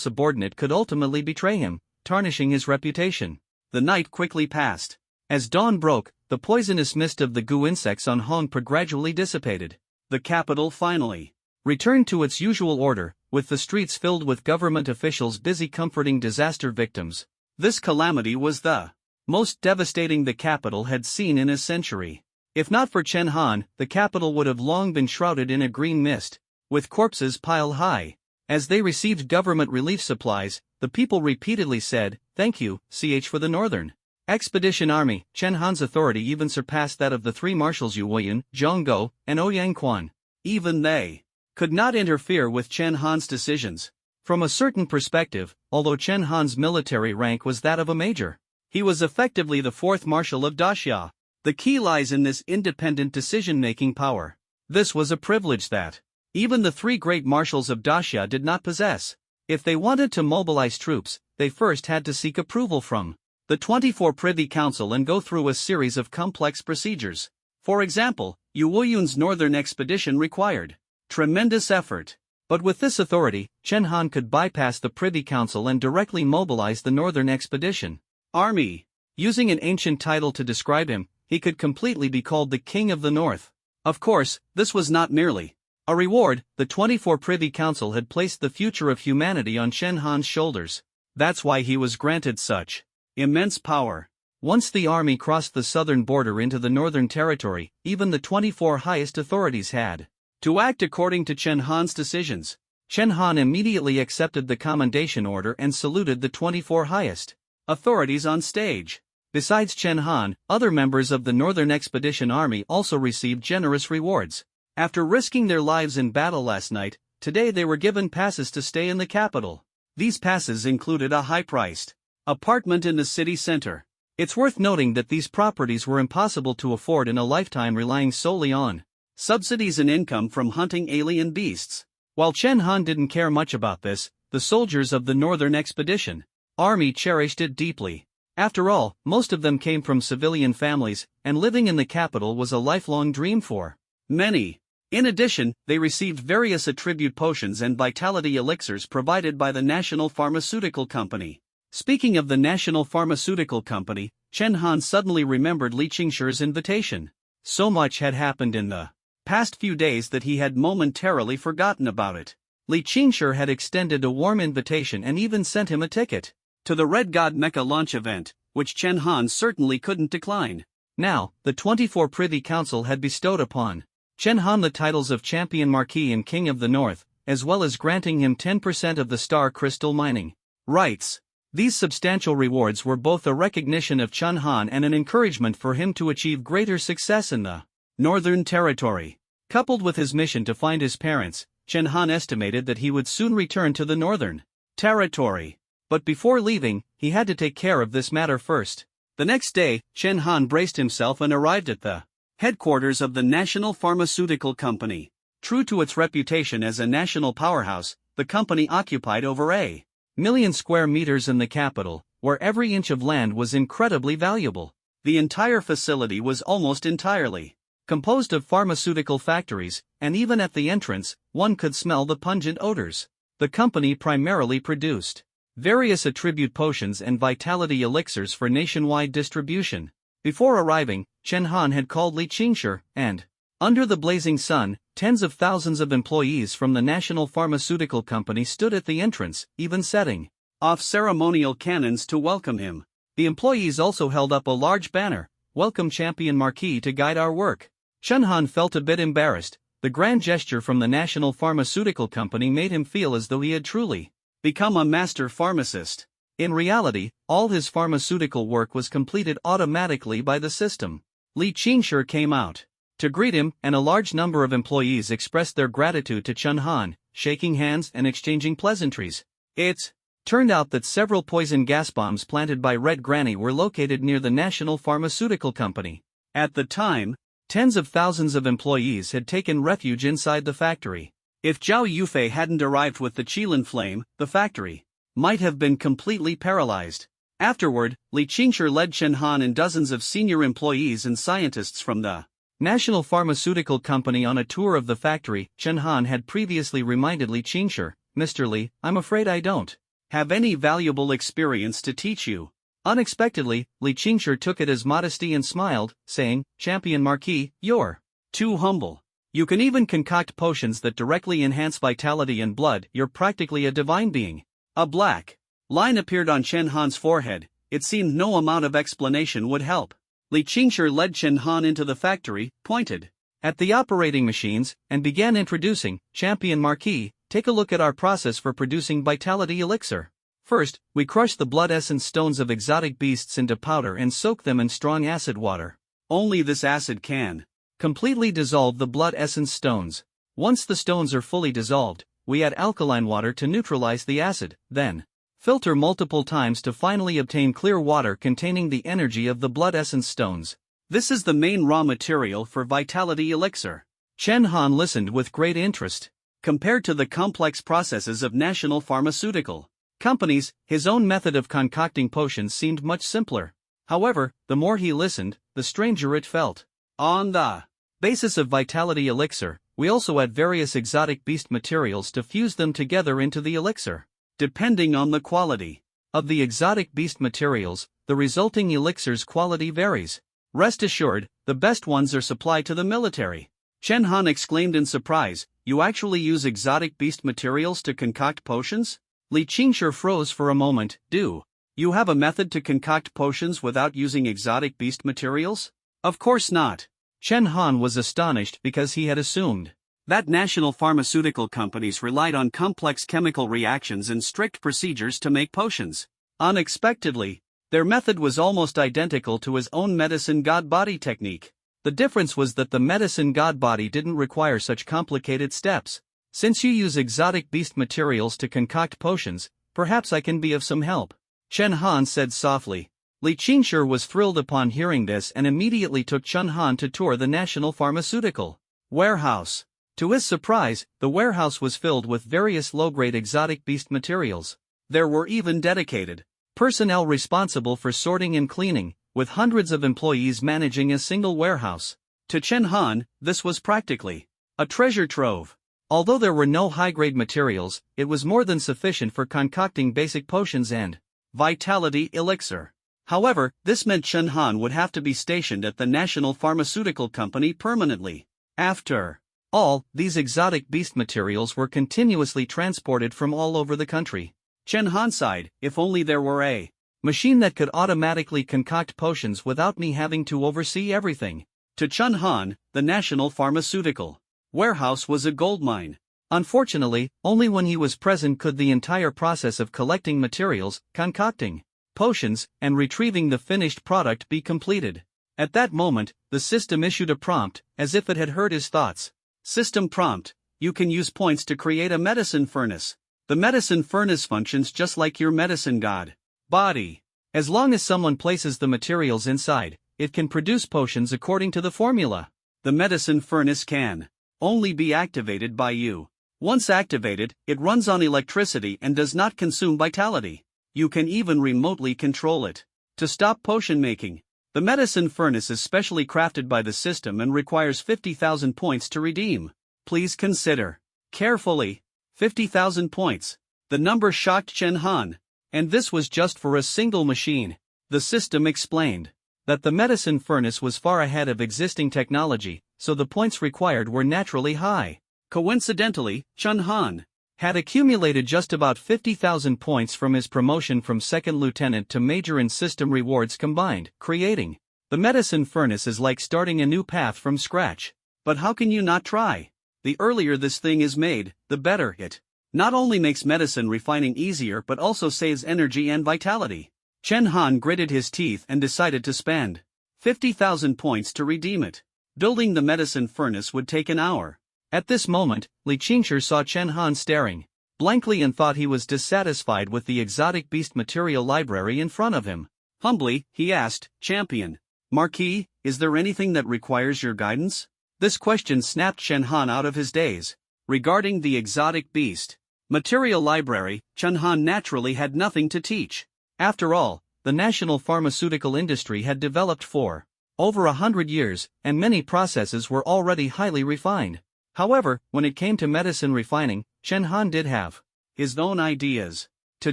subordinate could ultimately betray him, tarnishing his reputation. The night quickly passed. As dawn broke, the poisonous mist of the goo insects on Hongpa gradually dissipated. The capital finally returned to its usual order, with the streets filled with government officials busy comforting disaster victims. This calamity was the most devastating the capital had seen in a century. If not for Chen Han, the capital would have long been shrouded in a green mist, with corpses piled high. As they received government relief supplies, the people repeatedly said, "Thank you, CH for the Northern Expedition Army." Chen Han's authority even surpassed that of the three marshals Yu Weiyun, Zhang Go, and Ouyang Quan. Even they could not interfere with Chen Han's decisions. From a certain perspective, although Chen Han's military rank was that of a major, he was effectively the fourth marshal of Daxia. The key lies in this independent decision-making power. This was a privilege that even the three great marshals of Daxia did not possess. If they wanted to mobilize troops, they first had to seek approval from the 24 Privy Council and go through a series of complex procedures. For example, Yu Weiyun's northern expedition required tremendous effort. But with this authority, Chen Han could bypass the Privy Council and directly mobilize the Northern Expedition Army. Using an ancient title to describe him, he could completely be called the King of the North. Of course, this was not merely a reward. The 24 Privy Council had placed the future of humanity on Chen Han's shoulders. That's why he was granted such immense power. Once the army crossed the southern border into the northern territory, even the 24 highest authorities had to act according to Chen Han's decisions. Chen Han immediately accepted the commendation order and saluted the 24 highest authorities on stage. Besides Chen Han, other members of the Northern Expedition Army also received generous rewards. After risking their lives in battle last night, today they were given passes to stay in the capital. These passes included a high-priced apartment in the city center. It's worth noting that these properties were impossible to afford in a lifetime relying solely on subsidies and income from hunting alien beasts. While Chen Han didn't care much about this, the soldiers of the Northern Expedition Army cherished it deeply. After all, most of them came from civilian families, and living in the capital was a lifelong dream for many. In addition, they received various attribute potions and vitality elixirs provided by the National Pharmaceutical Company. Speaking of the National Pharmaceutical Company, Chen Han suddenly remembered Li Qingshi's invitation. So much had happened in the past few days that he had momentarily forgotten about it. Li Qingshi had extended a warm invitation and even sent him a ticket to the Red God Mecha launch event, which Chen Han certainly couldn't decline. Now, the 24 Privy Council had bestowed upon Chen Han the titles of Champion Marquis and King of the North, as well as granting him 10% of the star crystal mining rights. These substantial rewards were both a recognition of Chen Han and an encouragement for him to achieve greater success in the Northern Territory. Coupled with his mission to find his parents, Chen Han estimated that he would soon return to the Northern Territory. But before leaving, he had to take care of this matter first. The next day, Chen Han braced himself and arrived at the headquarters of the National Pharmaceutical Company. True to its reputation as a national powerhouse, the company occupied over a million square meters in the capital, where every inch of land was incredibly valuable. The entire facility was almost entirely composed of pharmaceutical factories, and even at the entrance, one could smell the pungent odors. The company primarily produced various attribute potions and vitality elixirs for nationwide distribution. Before arriving, Chen Han had called Li Qingshi, and, under the blazing sun, tens of thousands of employees from the national pharmaceutical company stood at the entrance, even setting off ceremonial cannons to welcome him. The employees also held up a large banner, "Welcome Champion Marquis to guide our work." Chen Han felt a bit embarrassed. The grand gesture from the national pharmaceutical company made him feel as though he had truly become a master pharmacist. In reality, all his pharmaceutical work was completed automatically by the system. Li Qingshi came out to greet him, and a large number of employees expressed their gratitude to Chen Han, shaking hands and exchanging pleasantries. It turned out that several poison gas bombs planted by Red Granny were located near the national pharmaceutical company. At the time, tens of thousands of employees had taken refuge inside the factory. If Zhao Yufei hadn't arrived with the Qilin flame, the factory might have been completely paralyzed. Afterward, Li Qingshi led Chen Han and dozens of senior employees and scientists from the national pharmaceutical company on a tour of the factory. Chen Han had previously reminded Li Qingshi, "Mr. Li, I'm afraid I don't have any valuable experience to teach you." Unexpectedly, Li Qingshi took it as modesty and smiled, saying, "Champion Marquis, you're too humble. You can even concoct potions that directly enhance vitality and blood. You're practically a divine being." A black line appeared on Chen Han's forehead. It seemed no amount of explanation would help. Li Qingshi led Chen Han into the factory, pointed at the operating machines, and began introducing, "Champion Marquis, take a look at our process for producing vitality elixir. First, we crush the blood essence stones of exotic beasts into powder and soak them in strong acid water. Only this acid can completely dissolve the blood essence stones. Once the stones are fully dissolved, we add alkaline water to neutralize the acid, then filter multiple times to finally obtain clear water containing the energy of the blood essence stones. This is the main raw material for vitality elixir." Chen Han listened with great interest. Compared to the complex processes of national pharmaceutical companies, his own method of concocting potions seemed much simpler. However, the more he listened, the stranger it felt. On the basis of vitality elixir, we also add various exotic beast materials to fuse them together into the elixir. Depending on the quality of the exotic beast materials, the resulting elixir's quality varies. Rest assured, the best ones are supplied to the military. Chen Han exclaimed in surprise, "You actually use exotic beast materials to concoct potions?" Li Qingshi froze for a moment. "Do you have a method to concoct potions without using exotic beast materials?" "Of course not." Chen Han was astonished because he had assumed that national pharmaceutical companies relied on complex chemical reactions and strict procedures to make potions. Unexpectedly, their method was almost identical to his own medicine god body technique. The difference was that the medicine god body didn't require such complicated steps. "Since you use exotic beast materials to concoct potions, perhaps I can be of some help," Chen Han said softly. Li Qingshi was thrilled upon hearing this and immediately took Chen Han to tour the national pharmaceutical warehouse. To his surprise, the warehouse was filled with various low-grade exotic beast materials. There were even dedicated personnel responsible for sorting and cleaning, with hundreds of employees managing a single warehouse. To Chen Han, this was practically a treasure trove. Although there were no high-grade materials, it was more than sufficient for concocting basic potions and vitality elixir. However, this meant Chen Han would have to be stationed at the national pharmaceutical company permanently. After all, these exotic beast materials were continuously transported from all over the country. Chen Han sighed, "If only there were a machine that could automatically concoct potions without me having to oversee everything." To Chen Han, the national pharmaceutical warehouse was a goldmine. Unfortunately, only when he was present could the entire process of collecting materials, concocting potions, and retrieving the finished product be completed. At that moment, the system issued a prompt, as if it had heard his thoughts. System prompt: you can use points to create a medicine furnace. The medicine furnace functions just like your medicine god body. As long as someone places the materials inside, it can produce potions according to the formula. The medicine furnace can only be activated by you. Once activated, it runs on electricity and does not consume vitality. You can even remotely control it to stop potion making. The medicine furnace is specially crafted by the system and requires 50,000 points to redeem. Please consider carefully. 50,000 points. The number shocked Chen Han. And this was just for a single machine. The system explained that the medicine furnace was far ahead of existing technology, so the points required were naturally high. Coincidentally, Chen Han had accumulated just about 50,000 points from his promotion from second lieutenant to major in system rewards combined, creating the medicine furnace is like starting a new path from scratch. But how can you not try? The earlier this thing is made, the better. It not only makes medicine refining easier but also saves energy and vitality. Chen Han gritted his teeth and decided to spend 50,000 points to redeem it. Building the medicine furnace would take an hour. At this moment, Li Qingshi saw Chen Han staring blankly and thought he was dissatisfied with the exotic beast material library in front of him. Humbly, he asked, "Champion Marquis, is there anything that requires your guidance?" This question snapped Chen Han out of his daze. Regarding the exotic beast material library, Chen Han naturally had nothing to teach. After all, the national pharmaceutical industry had developed for over 100 years, and many processes were already highly refined. However, when it came to medicine refining, Chen Han did have his own ideas. To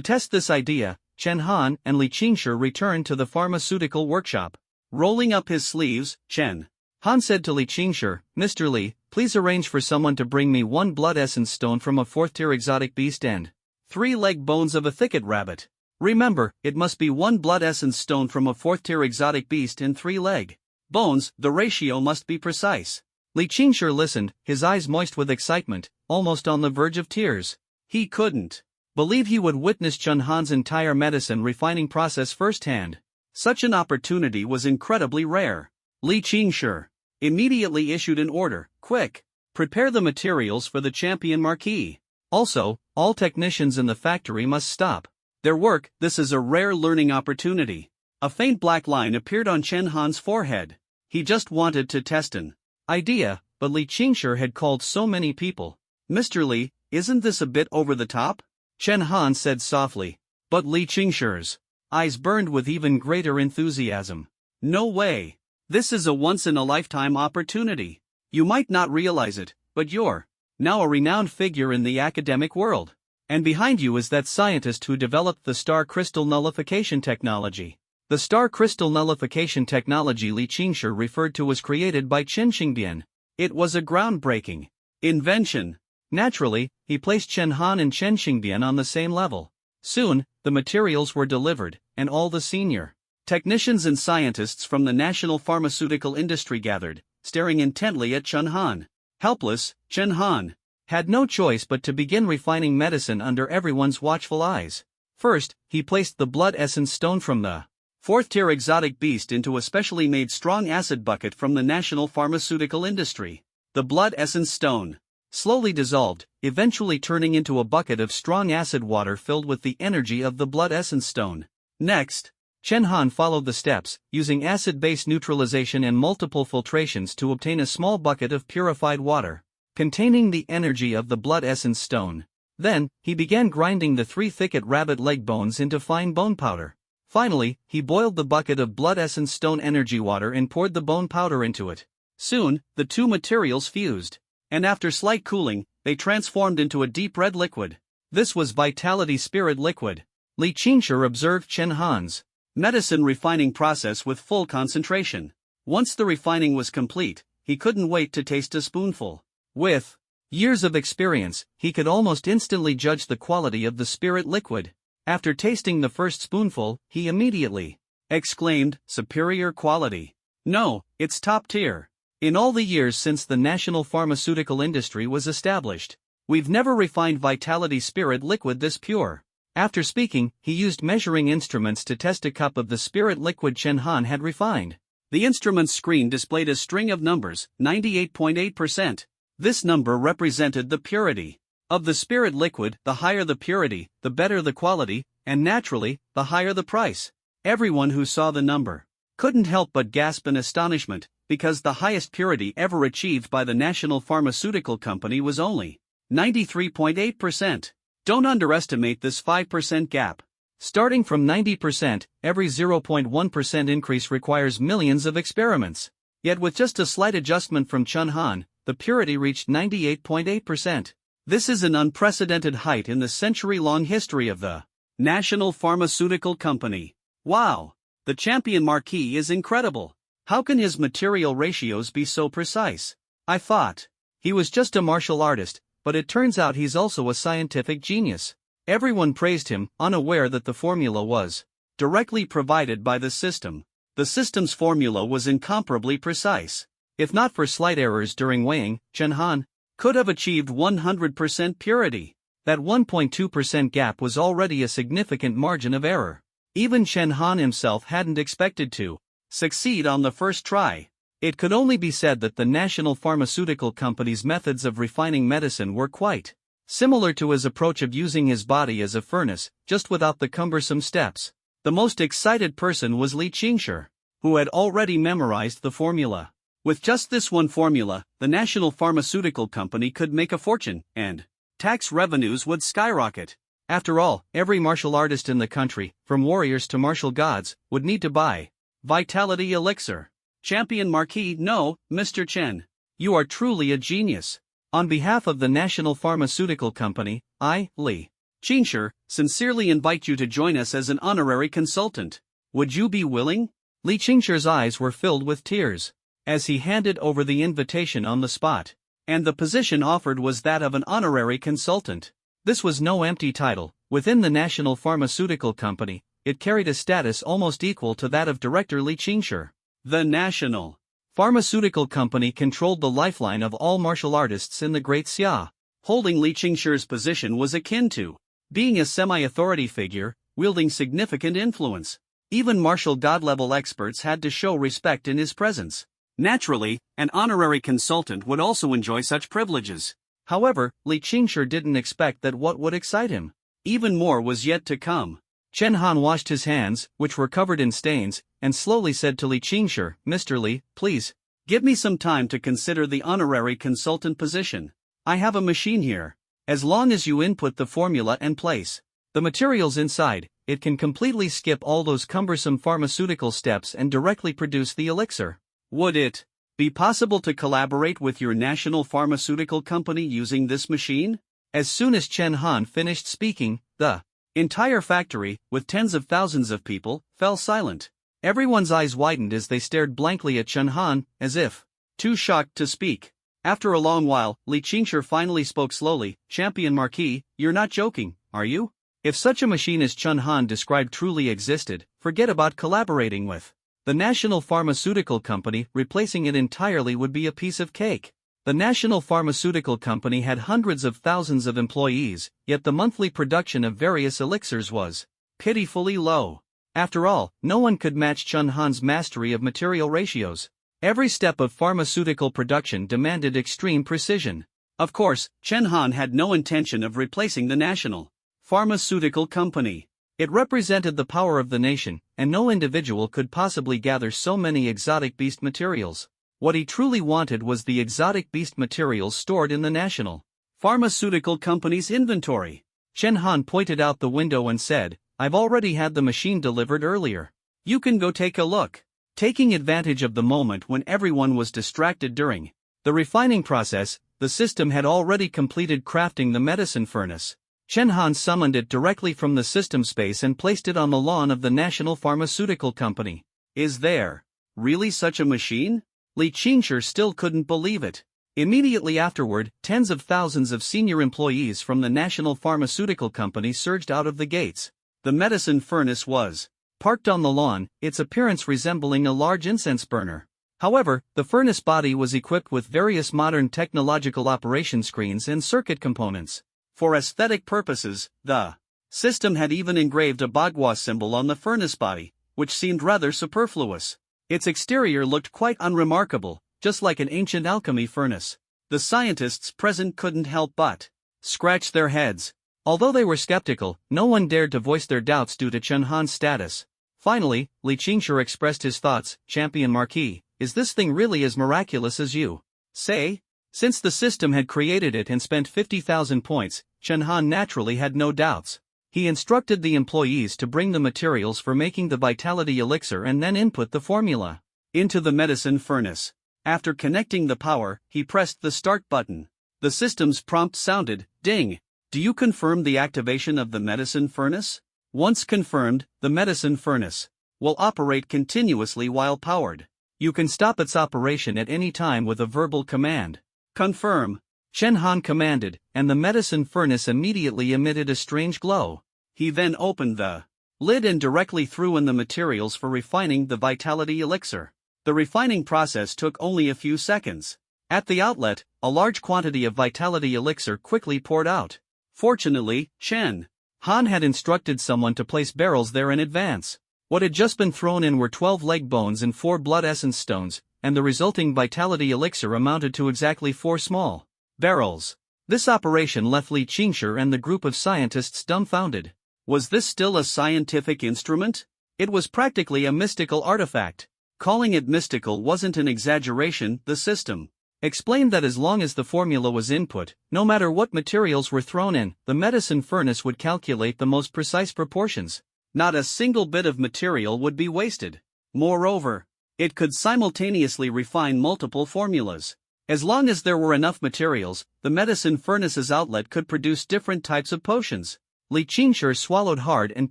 test this idea, Chen Han and Li Qingshi returned to the pharmaceutical workshop. Rolling up his sleeves, Chen Han said to Li Qingshi, "Mr. Li, please arrange for someone to bring me 1 blood essence stone from a 4th-tier exotic beast and 3 leg bones of a thicket rabbit. Remember, it must be 1 blood essence stone from a 4th-tier exotic beast and 3 leg bones, the ratio must be precise." Li Qingshi listened, his eyes moist with excitement, almost on the verge of tears. He couldn't believe he would witness Chen Han's entire medicine refining process firsthand. Such an opportunity was incredibly rare. Li Qingshi immediately issued an order, "Quick! Prepare the materials for the champion Marquis. Also, all technicians in the factory must stop their work, this is a rare learning opportunity." A faint black line appeared on Chen Han's forehead. He just wanted to test an idea, but Li Qingshi had called so many people. "Mr. Li, isn't this a bit over the top?" Chen Han said softly. But Li Qingshi's eyes burned with even greater enthusiasm. "No way! This is a once-in-a-lifetime opportunity. You might not realize it, but you're now a renowned figure in the academic world. And behind you is that scientist who developed the star crystal nullification technology." The star crystal nullification technology Li Qingshi referred to was created by Chen Xingbian. It was a groundbreaking invention. Naturally, he placed Chen Han and Chen Xingbian on the same level. Soon, the materials were delivered, and all the senior technicians and scientists from the national pharmaceutical industry gathered, staring intently at Chen Han. Helpless, Chen Han had no choice but to begin refining medicine under everyone's watchful eyes. First, he placed the blood essence stone from the 4th-tier exotic beast into a specially made strong acid bucket from the national pharmaceutical industry. The blood essence stone slowly dissolved, eventually turning into a bucket of strong acid water filled with the energy of the blood essence stone. Next, Chen Han followed the steps, using acid-base neutralization and multiple filtrations to obtain a small bucket of purified water containing the energy of the blood essence stone. Then, he began grinding the 3 thicket rabbit leg bones into fine bone powder. Finally, he boiled the bucket of blood essence stone energy water and poured the bone powder into it. Soon, the two materials fused, and after slight cooling, they transformed into a deep red liquid. This was Vitality Spirit Liquid. Li Qingshi observed Chen Han's medicine refining process with full concentration. Once the refining was complete, he couldn't wait to taste a spoonful. With years of experience, he could almost instantly judge the quality of the spirit liquid. After tasting the first spoonful, he immediately exclaimed, "Superior quality. No, it's top tier. In all the years since the national pharmaceutical industry was established, we've never refined Vitality Spirit Liquid this pure." After speaking, he used measuring instruments to test a cup of the spirit liquid Chen Han had refined. The instrument's screen displayed a string of numbers, 98.8%. This number represented the purity of the spirit liquid. The higher the purity, the better the quality, and naturally, the higher the price. Everyone who saw the number couldn't help but gasp in astonishment, because the highest purity ever achieved by the national pharmaceutical company was only 93.8%. Don't underestimate this 5% gap. Starting from 90%, every 0.1% increase requires millions of experiments. Yet with just a slight adjustment from Chun Han, the purity reached 98.8%. This is an unprecedented height in the century-long history of the National Pharmaceutical Company. Wow! The champion marquis is incredible. How can his material ratios be so precise? I thought he was just a martial artist, but it turns out he's also a scientific genius. Everyone praised him, unaware that the formula was directly provided by the system. The system's formula was incomparably precise. If not for slight errors during weighing, Chun Han could have achieved 100% purity. That 1.2% gap was already a significant margin of error. Even Chun Han himself hadn't expected to succeed on the first try. It could only be said that the National Pharmaceutical Company's methods of refining medicine were quite similar to his approach of using his body as a furnace, just without the cumbersome steps. The most excited person was Li Qingshi, who had already memorized the formula. With just this one formula, the National Pharmaceutical Company could make a fortune, and tax revenues would skyrocket. After all, every martial artist in the country, from warriors to martial gods, would need to buy Vitality Elixir. Champion Marquis, no, Mr. Chen. You are truly a genius. On behalf of the National Pharmaceutical Company, I, Li Qingshi, sincerely invite you to join us as an honorary consultant. Would you be willing? Li Qingshi's eyes were filled with tears as he handed over the invitation on the spot. And the position offered was that of an honorary consultant. This was no empty title. Within the National Pharmaceutical Company, it carried a status almost equal to that of Director Li Qingshi. The National Pharmaceutical Company controlled the lifeline of all martial artists in the Great Xia. Holding Li Qingshi's position was akin to being a semi-authority figure, wielding significant influence. Even martial god-level experts had to show respect in his presence. Naturally, an honorary consultant would also enjoy such privileges. However, Li Qingshi didn't expect that what would excite him. Even more was yet to come. Chun Han washed his hands, which were covered in stains, and slowly said to Li Qingshi, Mr. Li, please, give me some time to consider the honorary consultant position. I have a machine here. As long as you input the formula and place the materials inside, it can completely skip all those cumbersome pharmaceutical steps and directly produce the elixir. Would it be possible to collaborate with your National Pharmaceutical Company using this machine? As soon as Chun Han finished speaking, the entire factory, with tens of thousands of people, fell silent. Everyone's eyes widened as they stared blankly at Chun Han, as if too shocked to speak. After a long while, Li Qingshi finally spoke slowly, Champion Marquis, you're not joking, are you? If such a machine as Chun Han described truly existed, forget about collaborating with the National Pharmaceutical Company. Replacing it entirely would be a piece of cake. The National Pharmaceutical Company had hundreds of thousands of employees, yet the monthly production of various elixirs was pitifully low. After all, no one could match Chun Han's mastery of material ratios. Every step of pharmaceutical production demanded extreme precision. Of course, Chun Han had no intention of replacing the National Pharmaceutical Company. It represented the power of the nation, and no individual could possibly gather so many exotic beast materials. What he truly wanted was the exotic beast materials stored in the National Pharmaceutical Company's inventory. Chun Han pointed out the window and said, I've already had the machine delivered earlier. You can go take a look. Taking advantage of the moment when everyone was distracted during the refining process, the system had already completed crafting the medicine furnace. Chun Han summoned it directly from the system space and placed it on the lawn of the National Pharmaceutical Company. Is there really such a machine? Li Qingshi still couldn't believe it. Immediately afterward, tens of thousands of senior employees from the National Pharmaceutical Company surged out of the gates. The medicine furnace was parked on the lawn, its appearance resembling a large incense burner. However, the furnace body was equipped with various modern technological operation screens and circuit components. For aesthetic purposes, the system had even engraved a Bagua symbol on the furnace body, which seemed rather superfluous. Its exterior looked quite unremarkable, just like an ancient alchemy furnace. The scientists present couldn't help but scratch their heads. Although they were skeptical, no one dared to voice their doubts due to Chun Han's status. Finally, Li Qingshi expressed his thoughts, Champion Marquis, is this thing really as miraculous as you say? Since the system had created it and spent 50,000 points, Chun Han naturally had no doubts. He instructed the employees to bring the materials for making the vitality elixir and then input the formula into the medicine furnace. After connecting the power, he pressed the start button. The system's prompt sounded, "Ding. Do you confirm the activation of the medicine furnace?" Once confirmed, the medicine furnace will operate continuously while powered. You can stop its operation at any time with a verbal command. "Confirm," Chen Han commanded, and the medicine furnace immediately emitted a strange glow. He then opened the lid and directly threw in the materials for refining the vitality elixir. The refining process took only a few seconds. At the outlet, a large quantity of vitality elixir quickly poured out. Fortunately, Chen Han had instructed someone to place barrels there in advance. What had just been thrown in were 12 leg bones and 4 blood essence stones, and the resulting vitality elixir amounted to exactly 4 small barrels. This operation left Li Qingshi and the group of scientists dumbfounded. Was this still a scientific instrument? It was practically a mystical artifact. Calling it mystical wasn't an exaggeration. The system explained that as long as the formula was input, no matter what materials were thrown in, the medicine furnace would calculate the most precise proportions. Not a single bit of material would be wasted. Moreover, it could simultaneously refine multiple formulas. As long as there were enough materials, the medicine furnace's outlet could produce different types of potions. Li Qingshi swallowed hard and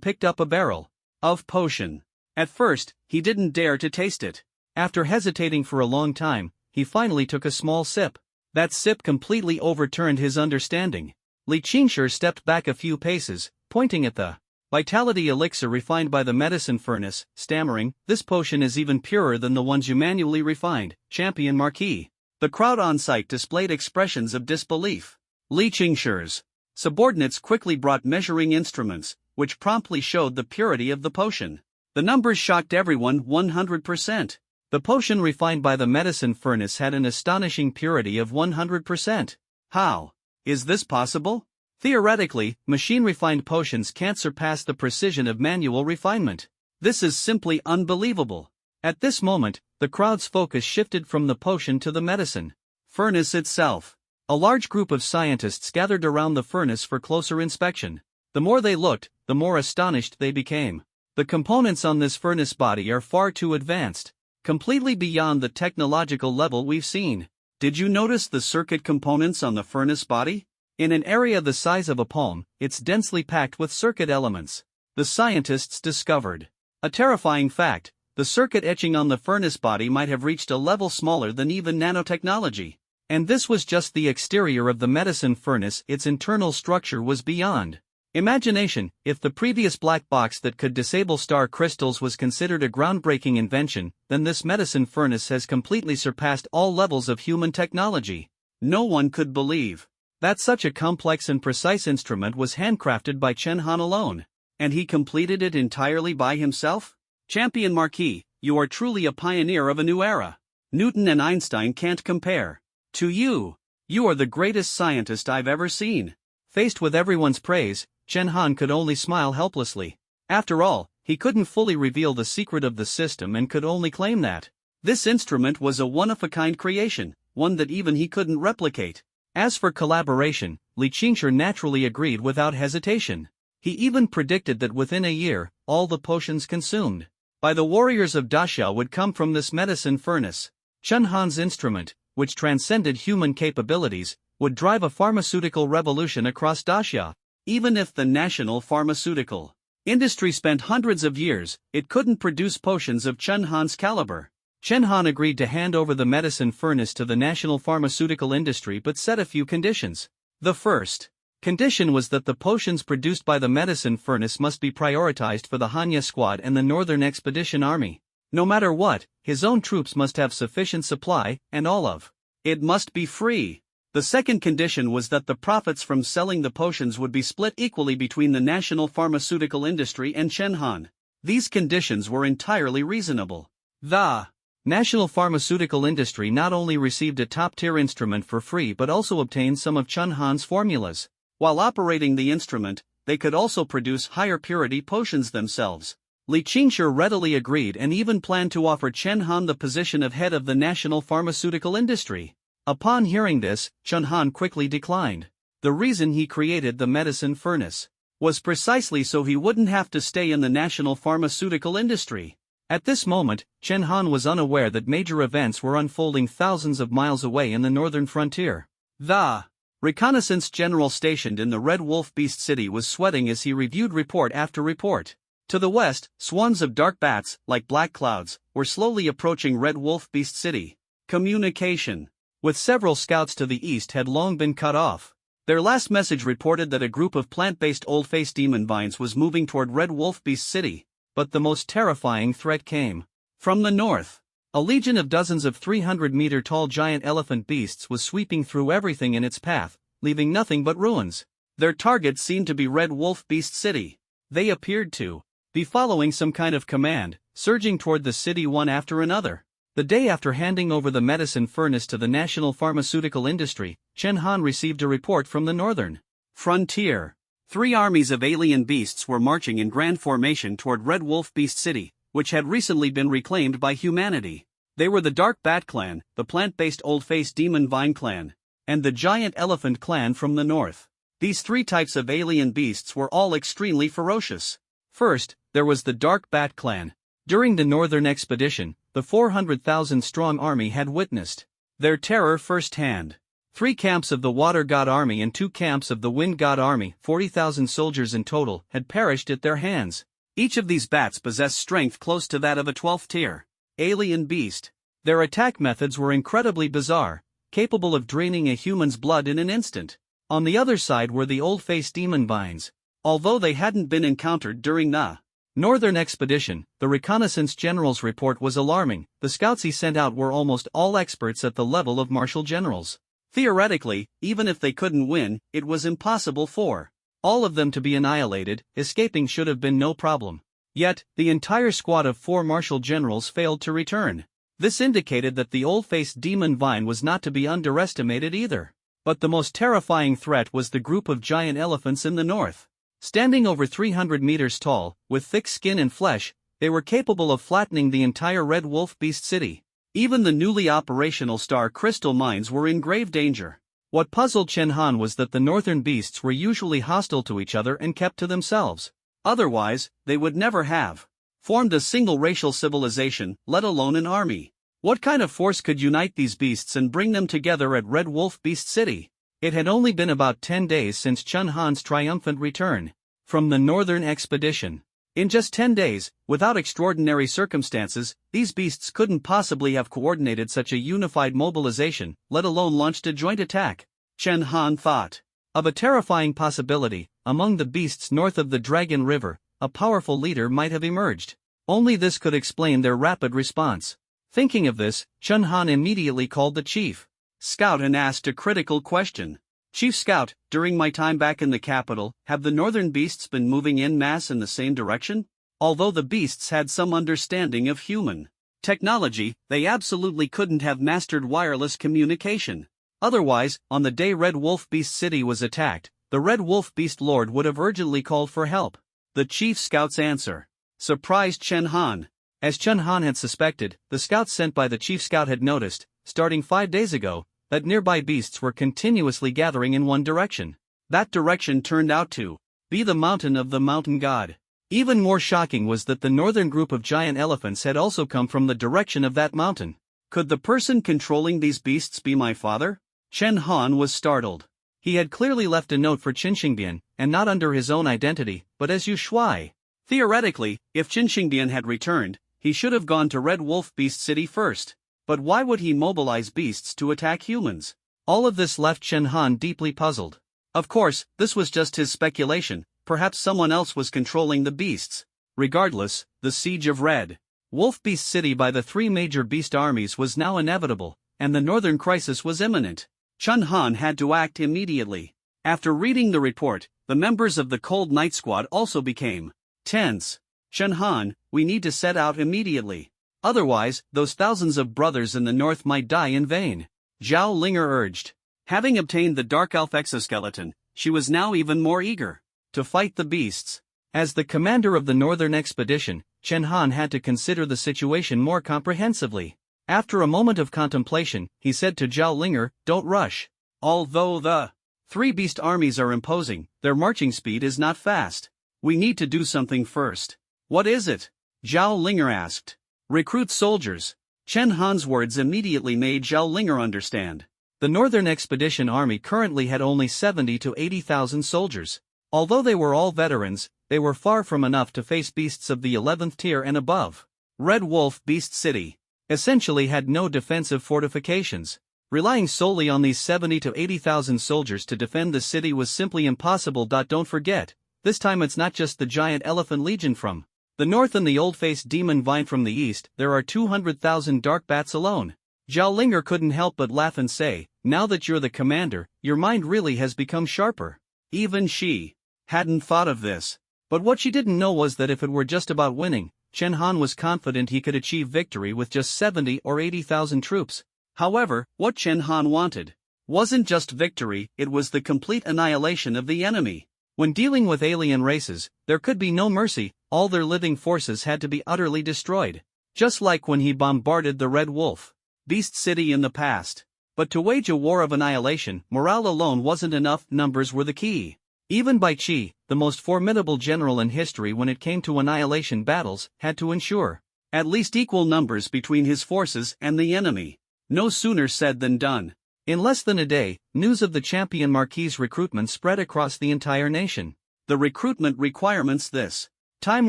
picked up a barrel of potion. At first, he didn't dare to taste it. After hesitating for a long time, he finally took a small sip. That sip completely overturned his understanding. Li Qingshi stepped back a few paces, pointing at the vitality elixir refined by the medicine furnace, stammering, "This potion is even purer than the ones you manually refined, Champion Marquis." The crowd on site displayed expressions of disbelief. Li Qingshi's subordinates quickly brought measuring instruments, which promptly showed the purity of the potion. The numbers shocked everyone. 100%. The potion refined by the medicine furnace had an astonishing purity of 100%. How is this possible? Theoretically, machine-refined potions can't surpass the precision of manual refinement. This is simply unbelievable. At this moment, the crowd's focus shifted from the potion to the medicine furnace itself. A large group of scientists gathered around the furnace for closer inspection. The more they looked, the more astonished they became. The components on this furnace body are far too advanced, completely beyond the technological level we've seen. Did you notice the circuit components on the furnace body? In an area the size of a palm, it's densely packed with circuit elements. The scientists discovered a terrifying fact: the circuit etching on the furnace body might have reached a level smaller than even nanotechnology. And this was just the exterior of the medicine furnace. Its internal structure was beyond imagination. If the previous black box that could disable star crystals was considered a groundbreaking invention, then this medicine furnace has completely surpassed all levels of human technology. No one could believe that such a complex and precise instrument was handcrafted by Chen Han alone. And he completed it entirely by himself? Champion Marquis, you are truly a pioneer of a new era. Newton and Einstein can't compare to you. You are the greatest scientist I've ever seen. Faced with everyone's praise, Chen Han could only smile helplessly. After all, he couldn't fully reveal the secret of the system and could only claim that this instrument was a one-of-a-kind creation, one that even he couldn't replicate. As for collaboration, Li Qingshi naturally agreed without hesitation. He even predicted that within a year, all the potions consumed by the warriors of Daxia would come from this medicine furnace. Chen Han's instrument, which transcended human capabilities, would drive a pharmaceutical revolution across Daxia. Even if the national pharmaceutical industry spent hundreds of years, it couldn't produce potions of Chen Han's caliber. Chen Han agreed to hand over the medicine furnace to the national pharmaceutical industry but set a few conditions. The first condition was that the potions produced by the medicine furnace must be prioritized for the Hanya Squad and the Northern Expedition Army. No matter what, his own troops must have sufficient supply, and all of it must be free. The second condition was that the profits from selling the potions would be split equally between the national pharmaceutical industry and Chen Han. These conditions were entirely reasonable. The national pharmaceutical industry not only received a top-tier instrument for free but also obtained some of Chen Han's formulas. While operating the instrument, they could also produce higher purity potions themselves. Li Qingshi readily agreed and even planned to offer Chen Han the position of head of the national pharmaceutical industry. Upon hearing this, Chen Han quickly declined. The reason he created the medicine furnace was precisely so he wouldn't have to stay in the national pharmaceutical industry. At this moment, Chen Han was unaware that major events were unfolding thousands of miles away in the northern frontier. The reconnaissance general stationed in the Red Wolf Beast City was sweating as he reviewed report after report. To the west, swarms of dark bats, like black clouds, were slowly approaching Red Wolf Beast City. Communication with several scouts to the east had long been cut off. Their last message reported that a group of plant-based old-face demon vines was moving toward Red Wolf Beast City, but the most terrifying threat came from the north. A legion of dozens of 300-meter-tall giant elephant beasts was sweeping through everything in its path, leaving nothing but ruins. Their target seemed to be Red Wolf Beast City. They appeared to be following some kind of command, surging toward the city one after another. The day after handing over the medicine furnace to the national pharmaceutical industry, Chen Han received a report from the northern frontier. 3 armies of alien beasts were marching in grand formation toward Red Wolf Beast City, which had recently been reclaimed by humanity. They were the Dark Bat Clan, the plant-based Old-Face Demon Vine Clan, and the Giant Elephant Clan from the north. These 3 types of alien beasts were all extremely ferocious. First, there was the Dark Bat Clan. During the northern expedition, the 400,000-strong army had witnessed their terror firsthand. 3 camps of the Water God Army and 2 camps of the Wind God Army, 40,000 soldiers in total, had perished at their hands. Each of these bats possessed strength close to that of a 12th-tier alien beast. Their attack methods were incredibly bizarre, capable of draining a human's blood in an instant. On the other side were the old-face demon vines. Although they hadn't been encountered during the northern expedition, the reconnaissance general's report was alarming. The scouts he sent out were almost all experts at the level of marshal generals. Theoretically, even if they couldn't win, it was impossible for all of them to be annihilated. Escaping should have been no problem. Yet, the entire squad of 4 marshal generals failed to return. This indicated that the old-faced demon vine was not to be underestimated either. But the most terrifying threat was the group of giant elephants in the north. Standing over 300 meters tall, with thick skin and flesh, they were capable of flattening the entire Red Wolf Beast City. Even the newly operational Star Crystal mines were in grave danger. What puzzled Chen Han was that the northern beasts were usually hostile to each other and kept to themselves. Otherwise, they would never have formed a single racial civilization, let alone an army. What kind of force could unite these beasts and bring them together at Red Wolf Beast City? It had only been about 10 days since Chen Han's triumphant return from the northern expedition. In just 10 days, without extraordinary circumstances, these beasts couldn't possibly have coordinated such a unified mobilization, let alone launched a joint attack. Chen Han thought of a terrifying possibility. Among the beasts north of the Dragon River, a powerful leader might have emerged. Only this could explain their rapid response. Thinking of this, Chen Han immediately called the chief scout and asked a critical question. Chief Scout, during my time back in the capital, have the northern beasts been moving en masse in the same direction? Although the beasts had some understanding of human technology, they absolutely couldn't have mastered wireless communication. Otherwise, on the day Red Wolf Beast City was attacked, the Red Wolf Beast Lord would have urgently called for help. The Chief Scout's answer surprised Chen Han. As Chen Han had suspected, the scouts sent by the Chief Scout had noticed, starting 5 days ago, that nearby beasts were continuously gathering in one direction. That direction turned out to be the mountain of the mountain god. Even more shocking was that the northern group of giant elephants had also come from the direction of that mountain. Could the person controlling these beasts be my father? Chen Han was startled. He had clearly left a note for Qin Xingbian, and not under his own identity, but as Yu Shuai. Theoretically, if Qin Xingbian had returned, he should have gone to Red Wolf Beast City first. But why would he mobilize beasts to attack humans? All of this left Chen Han deeply puzzled. Of course, this was just his speculation. Perhaps someone else was controlling the beasts. Regardless, the siege of Red Wolf Beast City by the 3 major beast armies was now inevitable, and the northern crisis was imminent. Chen Han had to act immediately. After reading the report, the members of the Cold Night Squad also became tense. Chen Han, we need to set out immediately. Otherwise, those thousands of brothers in the north might die in vain. Zhao Linger urged. Having obtained the Dark Elf exoskeleton, she was now even more eager to fight the beasts. As the commander of the northern expedition, Chen Han had to consider the situation more comprehensively. After a moment of contemplation, he said to Zhao Linger, "Don't rush." Although the Three beast armies are imposing, their marching speed is not fast. We need to do something first. What is it? Zhao Linger asked. Recruit soldiers. Chen Han's words immediately made Zhao Linger understand. The Northern Expedition Army currently had only 70 to 80,000 soldiers. Although they were all veterans, they were far from enough to face beasts of the 11th tier and above. Red Wolf Beast City essentially had no defensive fortifications. Relying solely on these 70 to 80,000 soldiers to defend the city was simply impossible. Don't forget, this time it's not just the giant elephant legion from the north and the old-faced demon vine from the east, there are 200,000 dark bats alone. Zhao Linger couldn't help but laugh and say, now that you're the commander, your mind really has become sharper. Even she hadn't thought of this. But what she didn't know was that if it were just about winning, Chen Han was confident he could achieve victory with just 70 or 80,000 troops. However, what Chen Han wanted wasn't just victory, it was the complete annihilation of the enemy. When dealing with alien races, there could be no mercy, all their living forces had to be utterly destroyed. Just like when he bombarded the Red Wolf Beast City in the past. But to wage a war of annihilation, morale alone wasn't enough, numbers were the key. Even Bai Qi, the most formidable general in history when it came to annihilation battles, had to ensure at least equal numbers between his forces and the enemy. No sooner said than done. In less than a day, news of the champion Marquis' recruitment spread across the entire nation. The recruitment requirements this time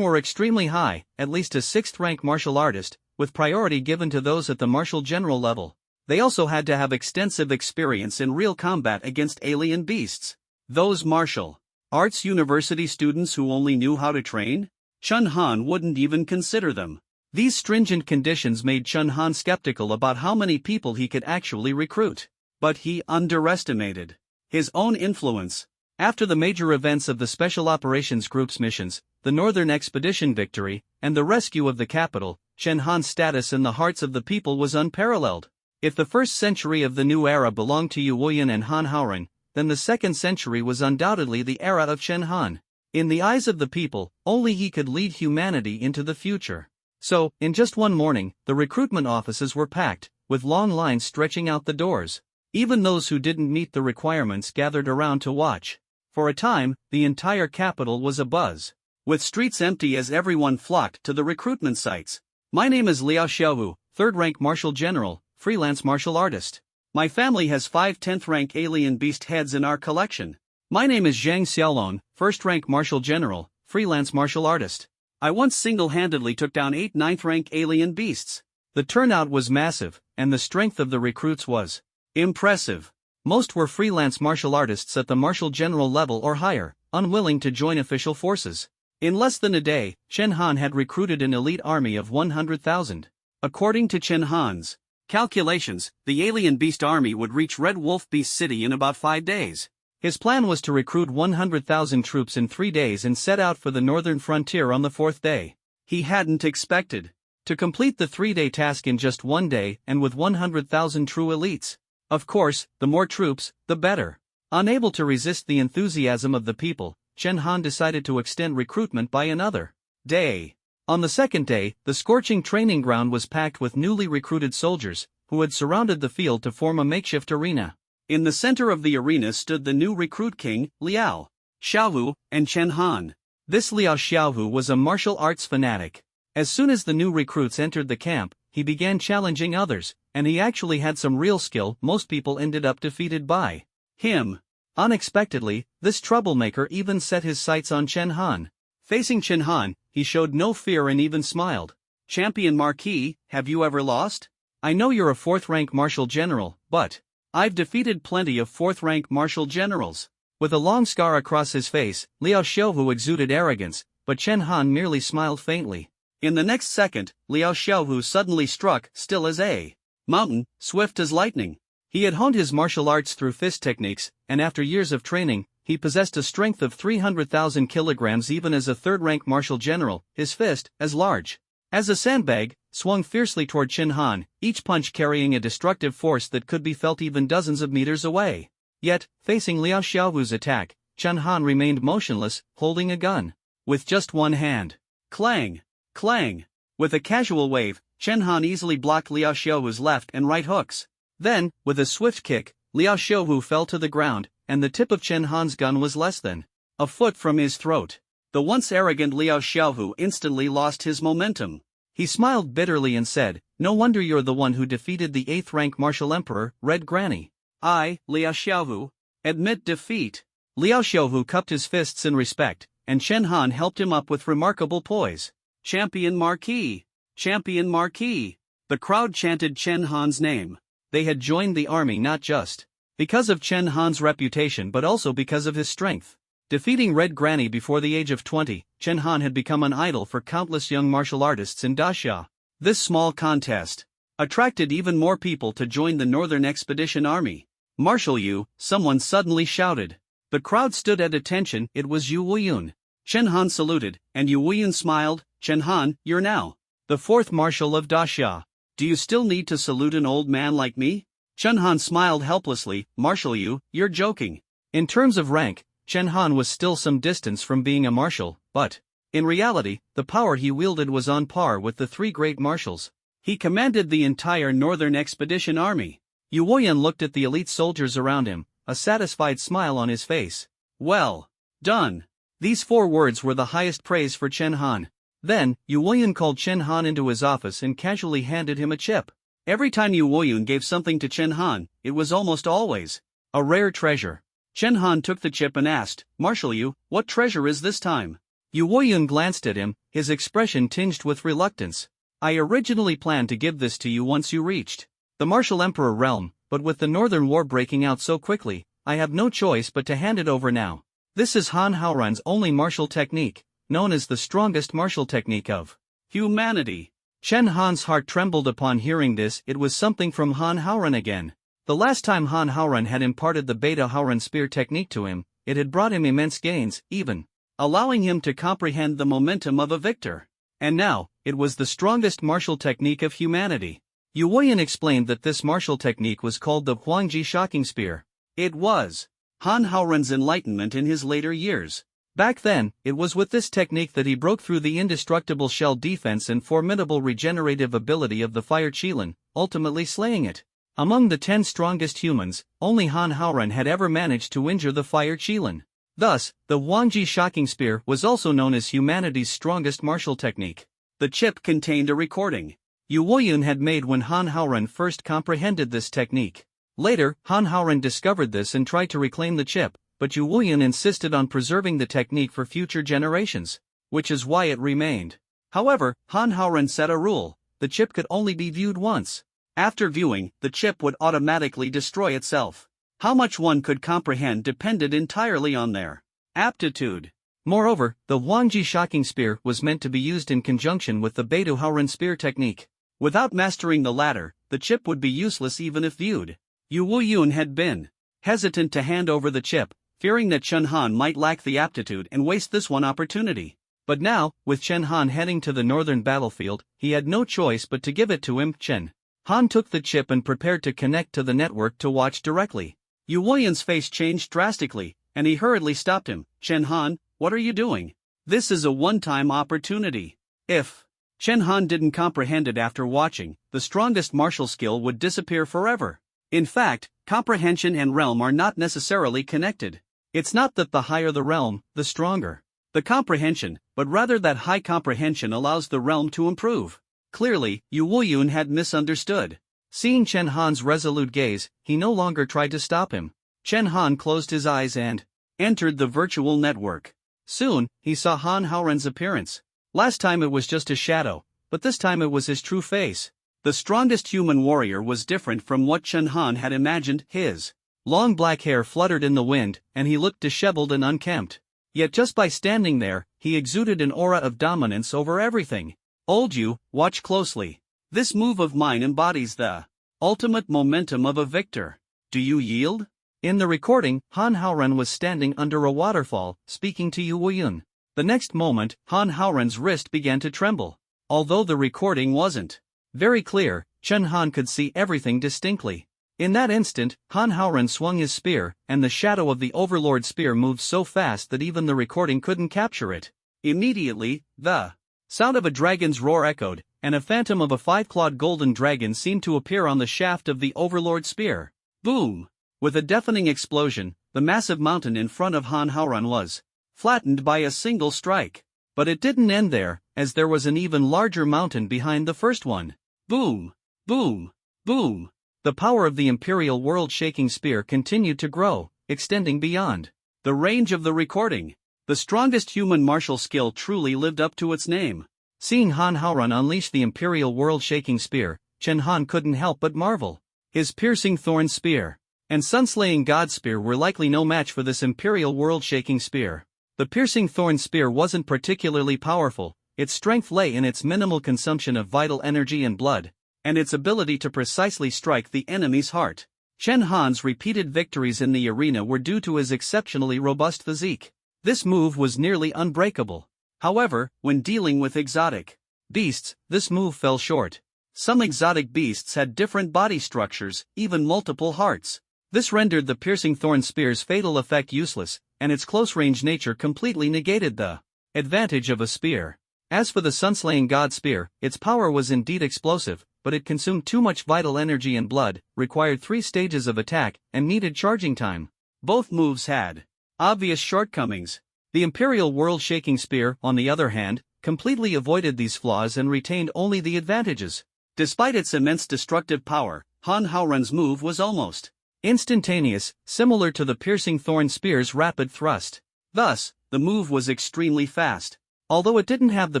were extremely high, at least a 6th-rank martial artist, with priority given to those at the martial general level. They also had to have extensive experience in real combat against alien beasts. Those martial arts university students who only knew how to train? Chen Han wouldn't even consider them. These stringent conditions made Chen Han skeptical about how many people he could actually recruit. But he underestimated his own influence. After the major events of the Special Operations Group's missions, the Northern Expedition victory, and the rescue of the capital, Chen Han's status in the hearts of the people was unparalleled. If the first century of the new era belonged to Yu Wuyan and Han Haoren, then the second century was undoubtedly the era of Chen Han. In the eyes of the people, only he could lead humanity into the future. So, in just one morning, the recruitment offices were packed, with long lines stretching out the doors. Even those who didn't meet the requirements gathered around to watch. For a time, the entire capital was abuzz, with streets empty as everyone flocked to the recruitment sites. My name is Liao Xiaowu, 3rd-rank martial general, freelance martial artist. My family has 5 10th-rank alien beast heads in our collection. My name is Zhang Xiaolong, 1st-rank martial general, freelance martial artist. I once single-handedly took down 8 9th-rank alien beasts. The turnout was massive, and the strength of the recruits was impressive. Most were freelance martial artists at the martial general level or higher, unwilling to join official forces. In less than a day, Chen Han had recruited an elite army of 100,000. According to Chen Han's calculations, the alien beast army would reach Red Wolf Beast City in about 5 days. His plan was to recruit 100,000 troops in 3 days and set out for the northern frontier on the 4th day. He hadn't expected to complete the 3-day task in just 1 day and with 100,000 true elites. Of course, the more troops, the better. Unable to resist the enthusiasm of the people, Chen Han decided to extend recruitment by another day. On the 2nd day, the scorching training ground was packed with newly recruited soldiers, who had surrounded the field to form a makeshift arena. In the center of the arena stood the new recruit king, Liao Xiaowu, and Chen Han. This Liao Xiaowu was a martial arts fanatic. As soon as the new recruits entered the camp, he began challenging others, and he actually had some real skill. Most people ended up defeated by him. Unexpectedly, this troublemaker even set his sights on Chen Han. Facing Chen Han, he showed no fear and even smiled. Champion Marquis, have you ever lost? I know you're a 4th-rank martial general, but I've defeated plenty of 4th-rank martial generals. With a long scar across his face, Liao Xiaowu exuded arrogance, but Chen Han merely smiled faintly. In the next second, Liao Xiaowu suddenly struck, still as a mountain, swift as lightning. He had honed his martial arts through fist techniques, and after years of training, he possessed a strength of 300,000 kilograms even as a 3rd-rank martial general. His fist, as large as a sandbag, swung fiercely toward Chen Han, each punch carrying a destructive force that could be felt even dozens of meters away. Yet, facing Liao Xiaowu's attack, Chen Han remained motionless, holding a gun with just one hand. Clang! Clang! With a casual wave, Chen Han easily blocked Liao Xiaowu's left and right hooks. Then, with a swift kick, Liao Xiaowu fell to the ground, and the tip of Chen Han's gun was less than a foot from his throat. The once arrogant Liao Xiaohu instantly lost his momentum. He smiled bitterly and said, "No wonder you're the one who defeated the 8th-rank martial emperor, Red Granny." "I, Liao Xiaohu, admit defeat." Liao Xiaohu cupped his fists in respect, and Chen Han helped him up with remarkable poise. "Champion Marquis! Champion Marquis!" The crowd chanted Chen Han's name. They had joined the army not just because of Chen Han's reputation but also because of his strength. Defeating Red Granny before the age of 20, Chen Han had become an idol for countless young martial artists in Daxia. This small contest attracted even more people to join the Northern Expedition Army. "Marshal Yu," someone suddenly shouted. The crowd stood at attention. It was Yu Wuyun. Chen Han saluted, and Yu Wuyun smiled. "Chen Han, you're now the 4th Marshal of Daxia. Do you still need to salute an old man like me?" Chen Han smiled helplessly. "Marshal Yu, you're joking." In terms of rank, Chen Han was still some distance from being a marshal, but in reality, the power he wielded was on par with the 3 great marshals. He commanded the entire Northern Expedition Army. Yu Woyan looked at the elite soldiers around him, a satisfied smile on his face. "Well done." These 4 words were the highest praise for Chen Han. Then, Yu Woyan called Chen Han into his office and casually handed him a chip. Every time Yu Woyan gave something to Chen Han, it was almost always a rare treasure. Chen Han took the chip and asked, "Marshal Yu, what treasure is this time?" Yu Woyun glanced at him, his expression tinged with reluctance. "I originally planned to give this to you once you reached the Martial Emperor realm, but with the Northern War breaking out so quickly, I have no choice but to hand it over now. This is Han Haoran's only martial technique, known as the strongest martial technique of humanity." Chen Han's heart trembled upon hearing this. It was something from Han Haoran again. The last time Han Haoran had imparted the Beta Haoran spear technique to him, it had brought him immense gains, even allowing him to comprehend the momentum of a victor. And now, it was the strongest martial technique of humanity. Yu Woyan explained that this martial technique was called the Huangji Shocking Spear. It was Han Haoran's enlightenment in his later years. Back then, it was with this technique that he broke through the indestructible shell defense and formidable regenerative ability of the Fire Qilin, ultimately slaying it. Among the 10 strongest humans, only Han Haoran had ever managed to injure the Fire Qilin. Thus, the Huangji Shocking Spear was also known as humanity's strongest martial technique. The chip contained a recording Yu Woyun had made when Han Haoran first comprehended this technique. Later, Han Haoran discovered this and tried to reclaim the chip, but Yu Woyun insisted on preserving the technique for future generations, which is why it remained. However, Han Haoran set a rule: the chip could only be viewed once. After viewing, the chip would automatically destroy itself. How much one could comprehend depended entirely on their aptitude. Moreover, the Huangji Shocking Spear was meant to be used in conjunction with the Beidu Haoran Spear technique. Without mastering the latter, the chip would be useless even if viewed. Yu Wuyun had been hesitant to hand over the chip, fearing that Chen Han might lack the aptitude and waste this one opportunity. But now, with Chen Han heading to the northern battlefield, he had no choice but to give it to him. Chen Han took the chip and prepared to connect to the network to watch directly. Yu Woyan's face changed drastically, and he hurriedly stopped him. "Chen Han, what are you doing? This is a one-time opportunity. If Chen Han didn't comprehend it after watching, the strongest martial skill would disappear forever. In fact, comprehension and realm are not necessarily connected. It's not that the higher the realm, the stronger the comprehension, but rather that high comprehension allows the realm to improve." Clearly, Yu Wuyun had misunderstood. Seeing Chen Han's resolute gaze, he no longer tried to stop him. Chen Han closed his eyes and entered the virtual network. Soon, he saw Han Haoran's appearance. Last time it was just a shadow, but this time it was his true face. The strongest human warrior was different from what Chen Han had imagined. His long black hair fluttered in the wind, and he looked disheveled and unkempt. Yet just by standing there, he exuded an aura of dominance over everything. "Old Yu, watch closely. This move of mine embodies the ultimate momentum of a victor. Do you yield?" In the recording, Han Haoran was standing under a waterfall, speaking to Yu Wuyun. The next moment, Han Haoran's wrist began to tremble. Although the recording wasn't very clear, Chen Han could see everything distinctly. In that instant, Han Haoran swung his spear, and the shadow of the Overlord spear moved so fast that even the recording couldn't capture it. Immediately, the sound of a dragon's roar echoed, and a phantom of a 5-clawed golden dragon seemed to appear on the shaft of the Overlord spear. Boom! With a deafening explosion, the massive mountain in front of Han Haoran was flattened by a single strike. But it didn't end there, as there was an even larger mountain behind the first one. Boom! Boom! Boom! The power of the Imperial World-Shaking Spear continued to grow, extending beyond the range of the recording. The strongest human martial skill truly lived up to its name. Seeing Han Haoran unleash the Imperial World-Shaking Spear, Chen Han couldn't help but marvel. His piercing thorn spear and sun-slaying god spear were likely no match for this Imperial World-Shaking Spear. The piercing thorn spear wasn't particularly powerful, its strength lay in its minimal consumption of vital energy and blood, and its ability to precisely strike the enemy's heart. Chen Han's repeated victories in the arena were due to his exceptionally robust physique. This move was nearly unbreakable. However, when dealing with exotic beasts, this move fell short. Some exotic beasts had different body structures, even multiple hearts. This rendered the piercing thorn spear's fatal effect useless, and its close-range nature completely negated the advantage of a spear. As for the sun-slaying god spear, its power was indeed explosive, but it consumed too much vital energy and blood, required 3 stages of attack, and needed charging time. Both moves had obvious shortcomings. The Imperial World-Shaking Spear, on the other hand, completely avoided these flaws and retained only the advantages. Despite its immense destructive power, Han Haoran's move was almost instantaneous, similar to the piercing thorn spear's rapid thrust. Thus, the move was extremely fast. Although it didn't have the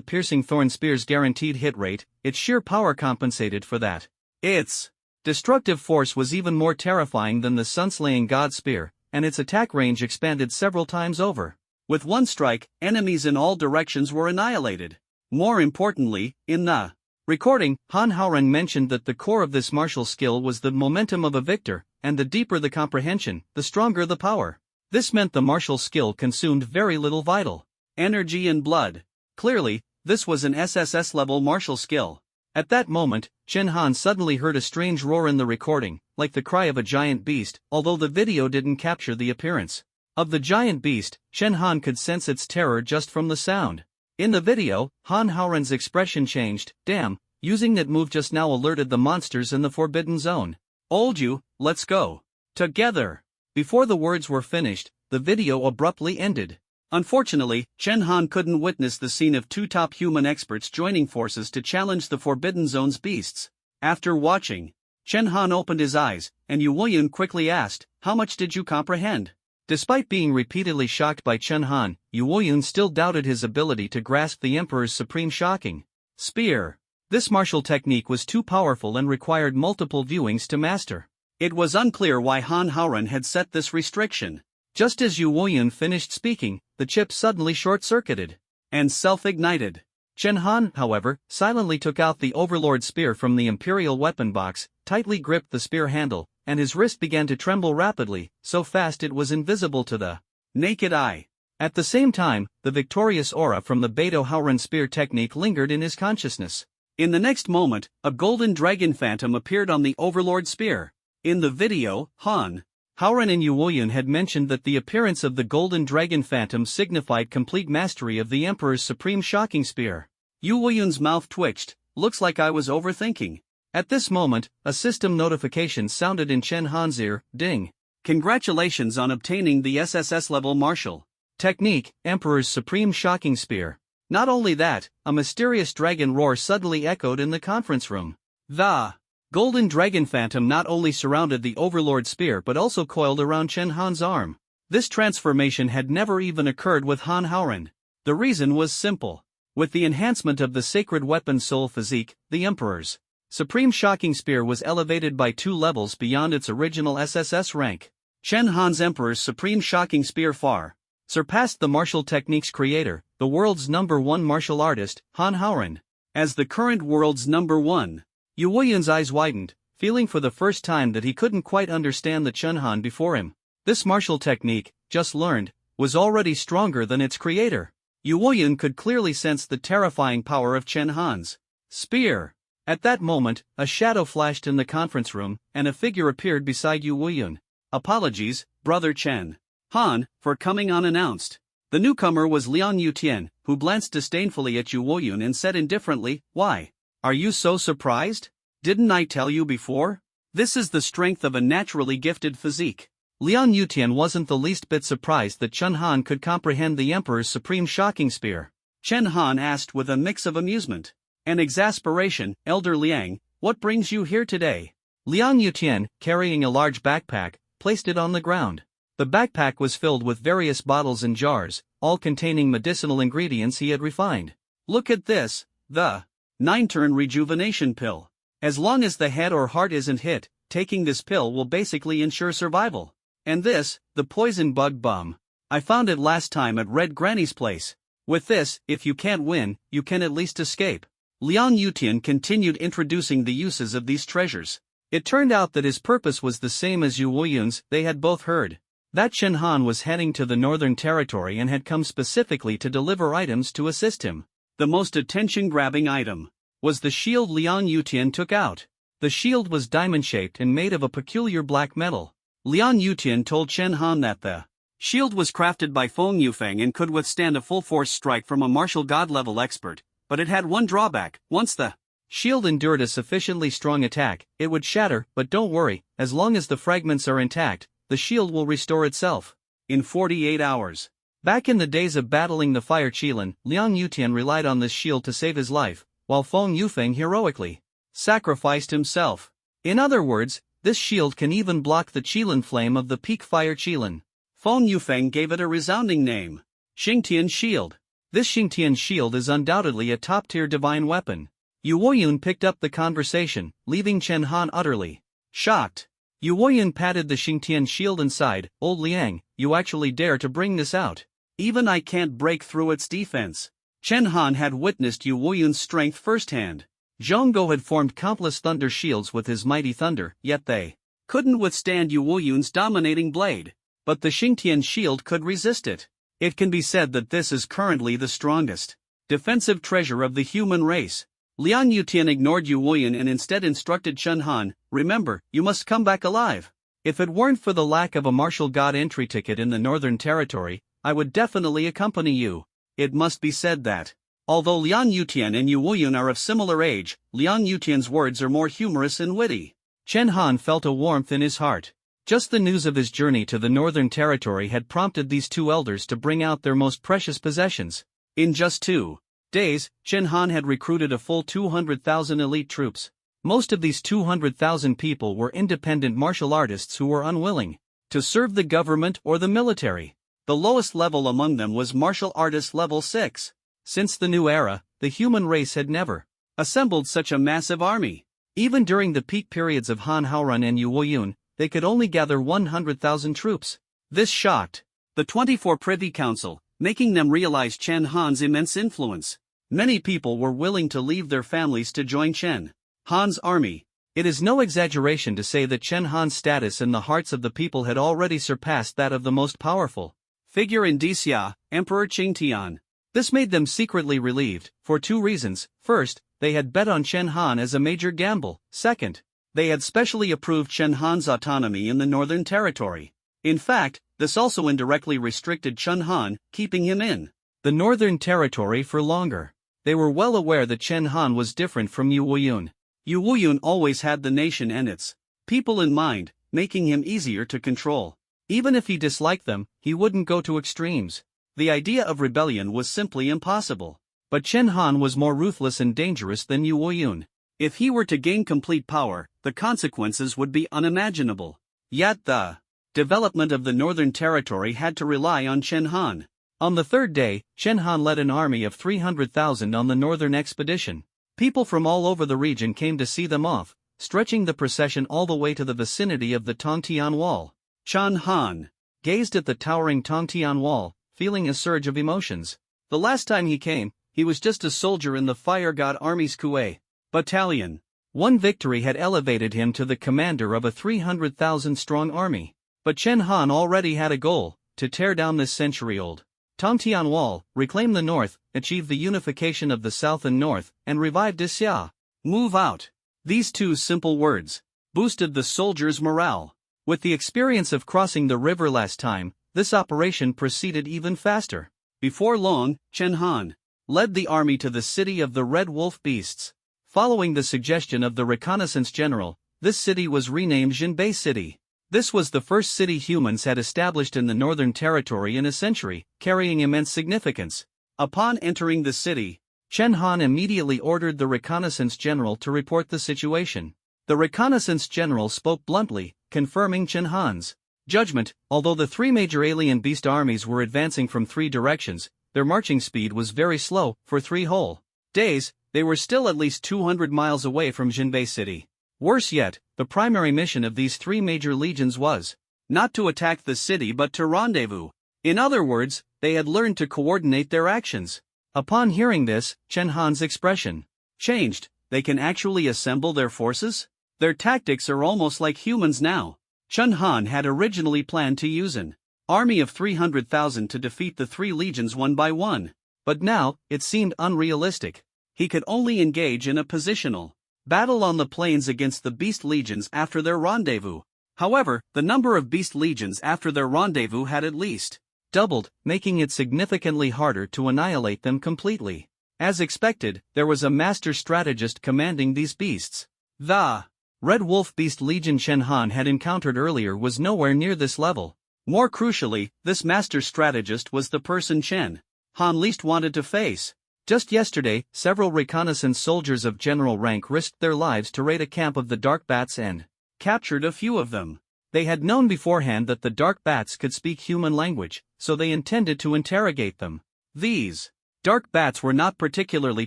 piercing thorn spear's guaranteed hit rate, its sheer power compensated for that. Its destructive force was even more terrifying than the sun-slaying god spear, and its attack range expanded several times over. With one strike, enemies in all directions were annihilated. More importantly, in the recording, Han Haoran mentioned that the core of this martial skill was the momentum of a victor, and the deeper the comprehension, the stronger the power. This meant the martial skill consumed very little vital energy and blood. Clearly, this was an SSS-level martial skill. At that moment, Chen Han suddenly heard a strange roar in the recording, like the cry of a giant beast, although the video didn't capture the appearance of the giant beast. Chen Han could sense its terror just from the sound. In the video, Han Haoran's expression changed. Damn, using that move just now alerted the monsters in the Forbidden Zone. Old you, let's go together. Before the words were finished, the video abruptly ended. Unfortunately, Chen Han couldn't witness the scene of 2 top human experts joining forces to challenge the Forbidden Zone's beasts. After watching, Chen Han opened his eyes, and Yu Wuyan quickly asked, "How much did you comprehend?" Despite being repeatedly shocked by Chen Han, Yu Wuyan still doubted his ability to grasp the Emperor's supreme shocking spear. This martial technique was too powerful and required multiple viewings to master. It was unclear why Han Haoran had set this restriction. Just as Yu Wuyan finished speaking, the chip suddenly short-circuited and self-ignited. Chen Han, however, silently took out the Overlord spear from the Imperial weapon box, tightly gripped the spear handle, and his wrist began to tremble rapidly, so fast it was invisible to the naked eye. At the same time, the victorious aura from the Beidou Haoran spear technique lingered in his consciousness. In the next moment, a golden dragon phantom appeared on the Overlord spear. In the video, Han Haoran and Yu Wuyan had mentioned that the appearance of the golden dragon phantom signified complete mastery of the Emperor's supreme shocking spear. Yu Wuyan's mouth twitched. Looks like I was overthinking. At this moment, a system notification sounded in Chen Han's ear. Ding. Congratulations on obtaining the SSS-level martial technique, Emperor's supreme shocking spear. Not only that, a mysterious dragon roar suddenly echoed in the conference room. The golden dragon phantom not only surrounded the Overlord spear but also coiled around Chen Han's arm. This transformation had never even occurred with Han Haoran. The reason was simple. With the enhancement of the sacred weapon soul physique, the Emperor's supreme shocking spear was elevated by 2 levels beyond its original SSS rank. Chen Han's Emperor's supreme shocking spear far surpassed the martial technique's creator, the world's #1 martial artist, Han Haoran. As the current world's #1, Yu Wuyan's eyes widened, feeling for the first time that he couldn't quite understand the Chen Han before him. This martial technique, just learned, was already stronger than its creator. Yu Wuyan could clearly sense the terrifying power of Chen Han's spear. At that moment, a shadow flashed in the conference room, and a figure appeared beside Yu Wuyan. Apologies, Brother Chen Han, for coming unannounced. The newcomer was Liang Yutian, who glanced disdainfully at Yu Wuyan and said indifferently, "Why? Are you so surprised? Didn't I tell you before? This is the strength of a naturally gifted physique. Liang Yutian wasn't the least bit surprised that Chen Han could comprehend the emperor's supreme shocking spear. Chen Han asked with a mix of amusement and exasperation, "Elder Liang, what brings you here today?" Liang Yutian, carrying a large backpack, placed it on the ground. The backpack was filled with various bottles and jars, all containing medicinal ingredients he had refined. "Look at this, the 9-turn rejuvenation pill. As long as the head or heart isn't hit, taking this pill will basically ensure survival. And this, the poison bug bomb. I found it last time at Red Granny's place. With this, if you can't win, you can at least escape." Liang Yutian continued introducing the uses of these treasures. It turned out that his purpose was the same as Yu Woyun's. They had both heard that Chen Han was heading to the Northern Territory and had come specifically to deliver items to assist him. The most attention-grabbing item was the shield Liang Yutian took out. The shield was diamond-shaped and made of a peculiar black metal. Liang Yutian told Chen Han that the shield was crafted by Feng Yufeng and could withstand a full-force strike from a martial god-level expert, but it had one drawback: once the shield endured a sufficiently strong attack, it would shatter, but don't worry, as long as the fragments are intact, the shield will restore itself in 48 hours. Back in the days of battling the Fire Qilin, Liang Yutian relied on this shield to save his life, while Feng Yufeng heroically sacrificed himself. In other words, this shield can even block the Qilin flame of the peak Fire Qilin. Feng Yufeng gave it a resounding name: Xingtian Shield. This Xingtian Shield is undoubtedly a top-tier divine weapon. Yu Woyun picked up the conversation, leaving Chen Han utterly shocked. Yu Woyun patted the Xingtian Shield and sighed, "Old Liang, you actually dare to bring this out? Even I can't break through its defense." Chen Han had witnessed Yu Woyun's strength firsthand. Zhonggo had formed countless thunder shields with his mighty thunder, yet they couldn't withstand Yu Woyun's dominating blade. But the Xingtian Shield could resist it. It can be said that this is currently the strongest defensive treasure of the human race. Liang Yutian ignored Yu Woyun and instead instructed Chen Han, "Remember, you must come back alive. If it weren't for the lack of a martial god entry ticket in the Northern Territory, I would definitely accompany you." It must be said that, although Liang Yutian and Yu Woyun are of similar age, Liang Yutian's words are more humorous and witty. Chen Han felt a warmth in his heart. Just the news of his journey to the Northern Territory had prompted these two elders to bring out their most precious possessions. In just 2 days, Chen Han had recruited a full 200,000 elite troops. Most of these 200,000 people were independent martial artists who were unwilling to serve the government or the military. The lowest level among them was martial artist level 6. Since the new era, the human race had never assembled such a massive army. Even during the peak periods of Han Haoran and Yu Woyun, they could only gather 100,000 troops. This shocked the 24 Privy Council, making them realize Chen Han's immense influence. Many people were willing to leave their families to join Chen Han's army. It is no exaggeration to say that Chen Han's status in the hearts of the people had already surpassed that of the most powerful figure in Dixia, Emperor Qingtian. This made them secretly relieved, for 2 reasons. First, they had bet on Chen Han as a major gamble. Second, they had specially approved Chen Han's autonomy in the Northern Territory. In fact, this also indirectly restricted Chen Han, keeping him in the Northern Territory for longer. They were well aware that Chen Han was different from Yu Woyun. Yu Woyun always had the nation and its people in mind, making him easier to control. Even if he disliked them, he wouldn't go to extremes. The idea of rebellion was simply impossible. But Chen Han was more ruthless and dangerous than Yu Woyun. If he were to gain complete power, the consequences would be unimaginable. Yet the development of the Northern Territory had to rely on Chen Han. On the 3rd day, Chen Han led an army of 300,000 on the northern expedition. People from all over the region came to see them off, stretching the procession all the way to the vicinity of the Tongtian Wall. Chen Han gazed at the towering Tongtian Wall, feeling a surge of emotions. The last time he came, he was just a soldier in the Fire God Army's Kuei battalion. One victory had elevated him to the commander of a 300,000-strong army. But Chen Han already had a goal: to tear down this century-old Tongtian Wall, reclaim the north, achieve the unification of the south and north, and revive Dixia. Move out. These 2 simple words boosted the soldiers' morale. With the experience of crossing the river last time, this operation proceeded even faster. Before long, Chen Han led the army to the city of the Red Wolf Beasts. Following the suggestion of the reconnaissance general, this city was renamed Jinbei City. This was the first city humans had established in the Northern Territory in a century, carrying immense significance. Upon entering the city, Chen Han immediately ordered the reconnaissance general to report the situation. The reconnaissance general spoke bluntly, confirming Chen Han's judgment. Although the three major alien beast armies were advancing from three directions, their marching speed was very slow. For 3 whole days, they were still at least 200 miles away from Jinbei City. Worse yet, the primary mission of these three major legions was not to attack the city but to rendezvous. In other words, they had learned to coordinate their actions. Upon hearing this, Chen Han's expression changed. They can actually assemble their forces? Their tactics are almost like humans now. Chen Han had originally planned to use an army of 300,000 to defeat the three legions one by one. But now, it seemed unrealistic. He could only engage in a positional battle on the plains against the beast legions after their rendezvous. However, the number of beast legions after their rendezvous had at least doubled, making it significantly harder to annihilate them completely. As expected, there was a master strategist commanding these beasts. The Red Wolf Beast Legion Chen Han had encountered earlier was nowhere near this level. More crucially, this master strategist was the person Chen Han least wanted to face. Just yesterday, several reconnaissance soldiers of general rank risked their lives to raid a camp of the Dark Bats and captured a few of them. They had known beforehand that the Dark Bats could speak human language, so they intended to interrogate them. These Dark Bats were not particularly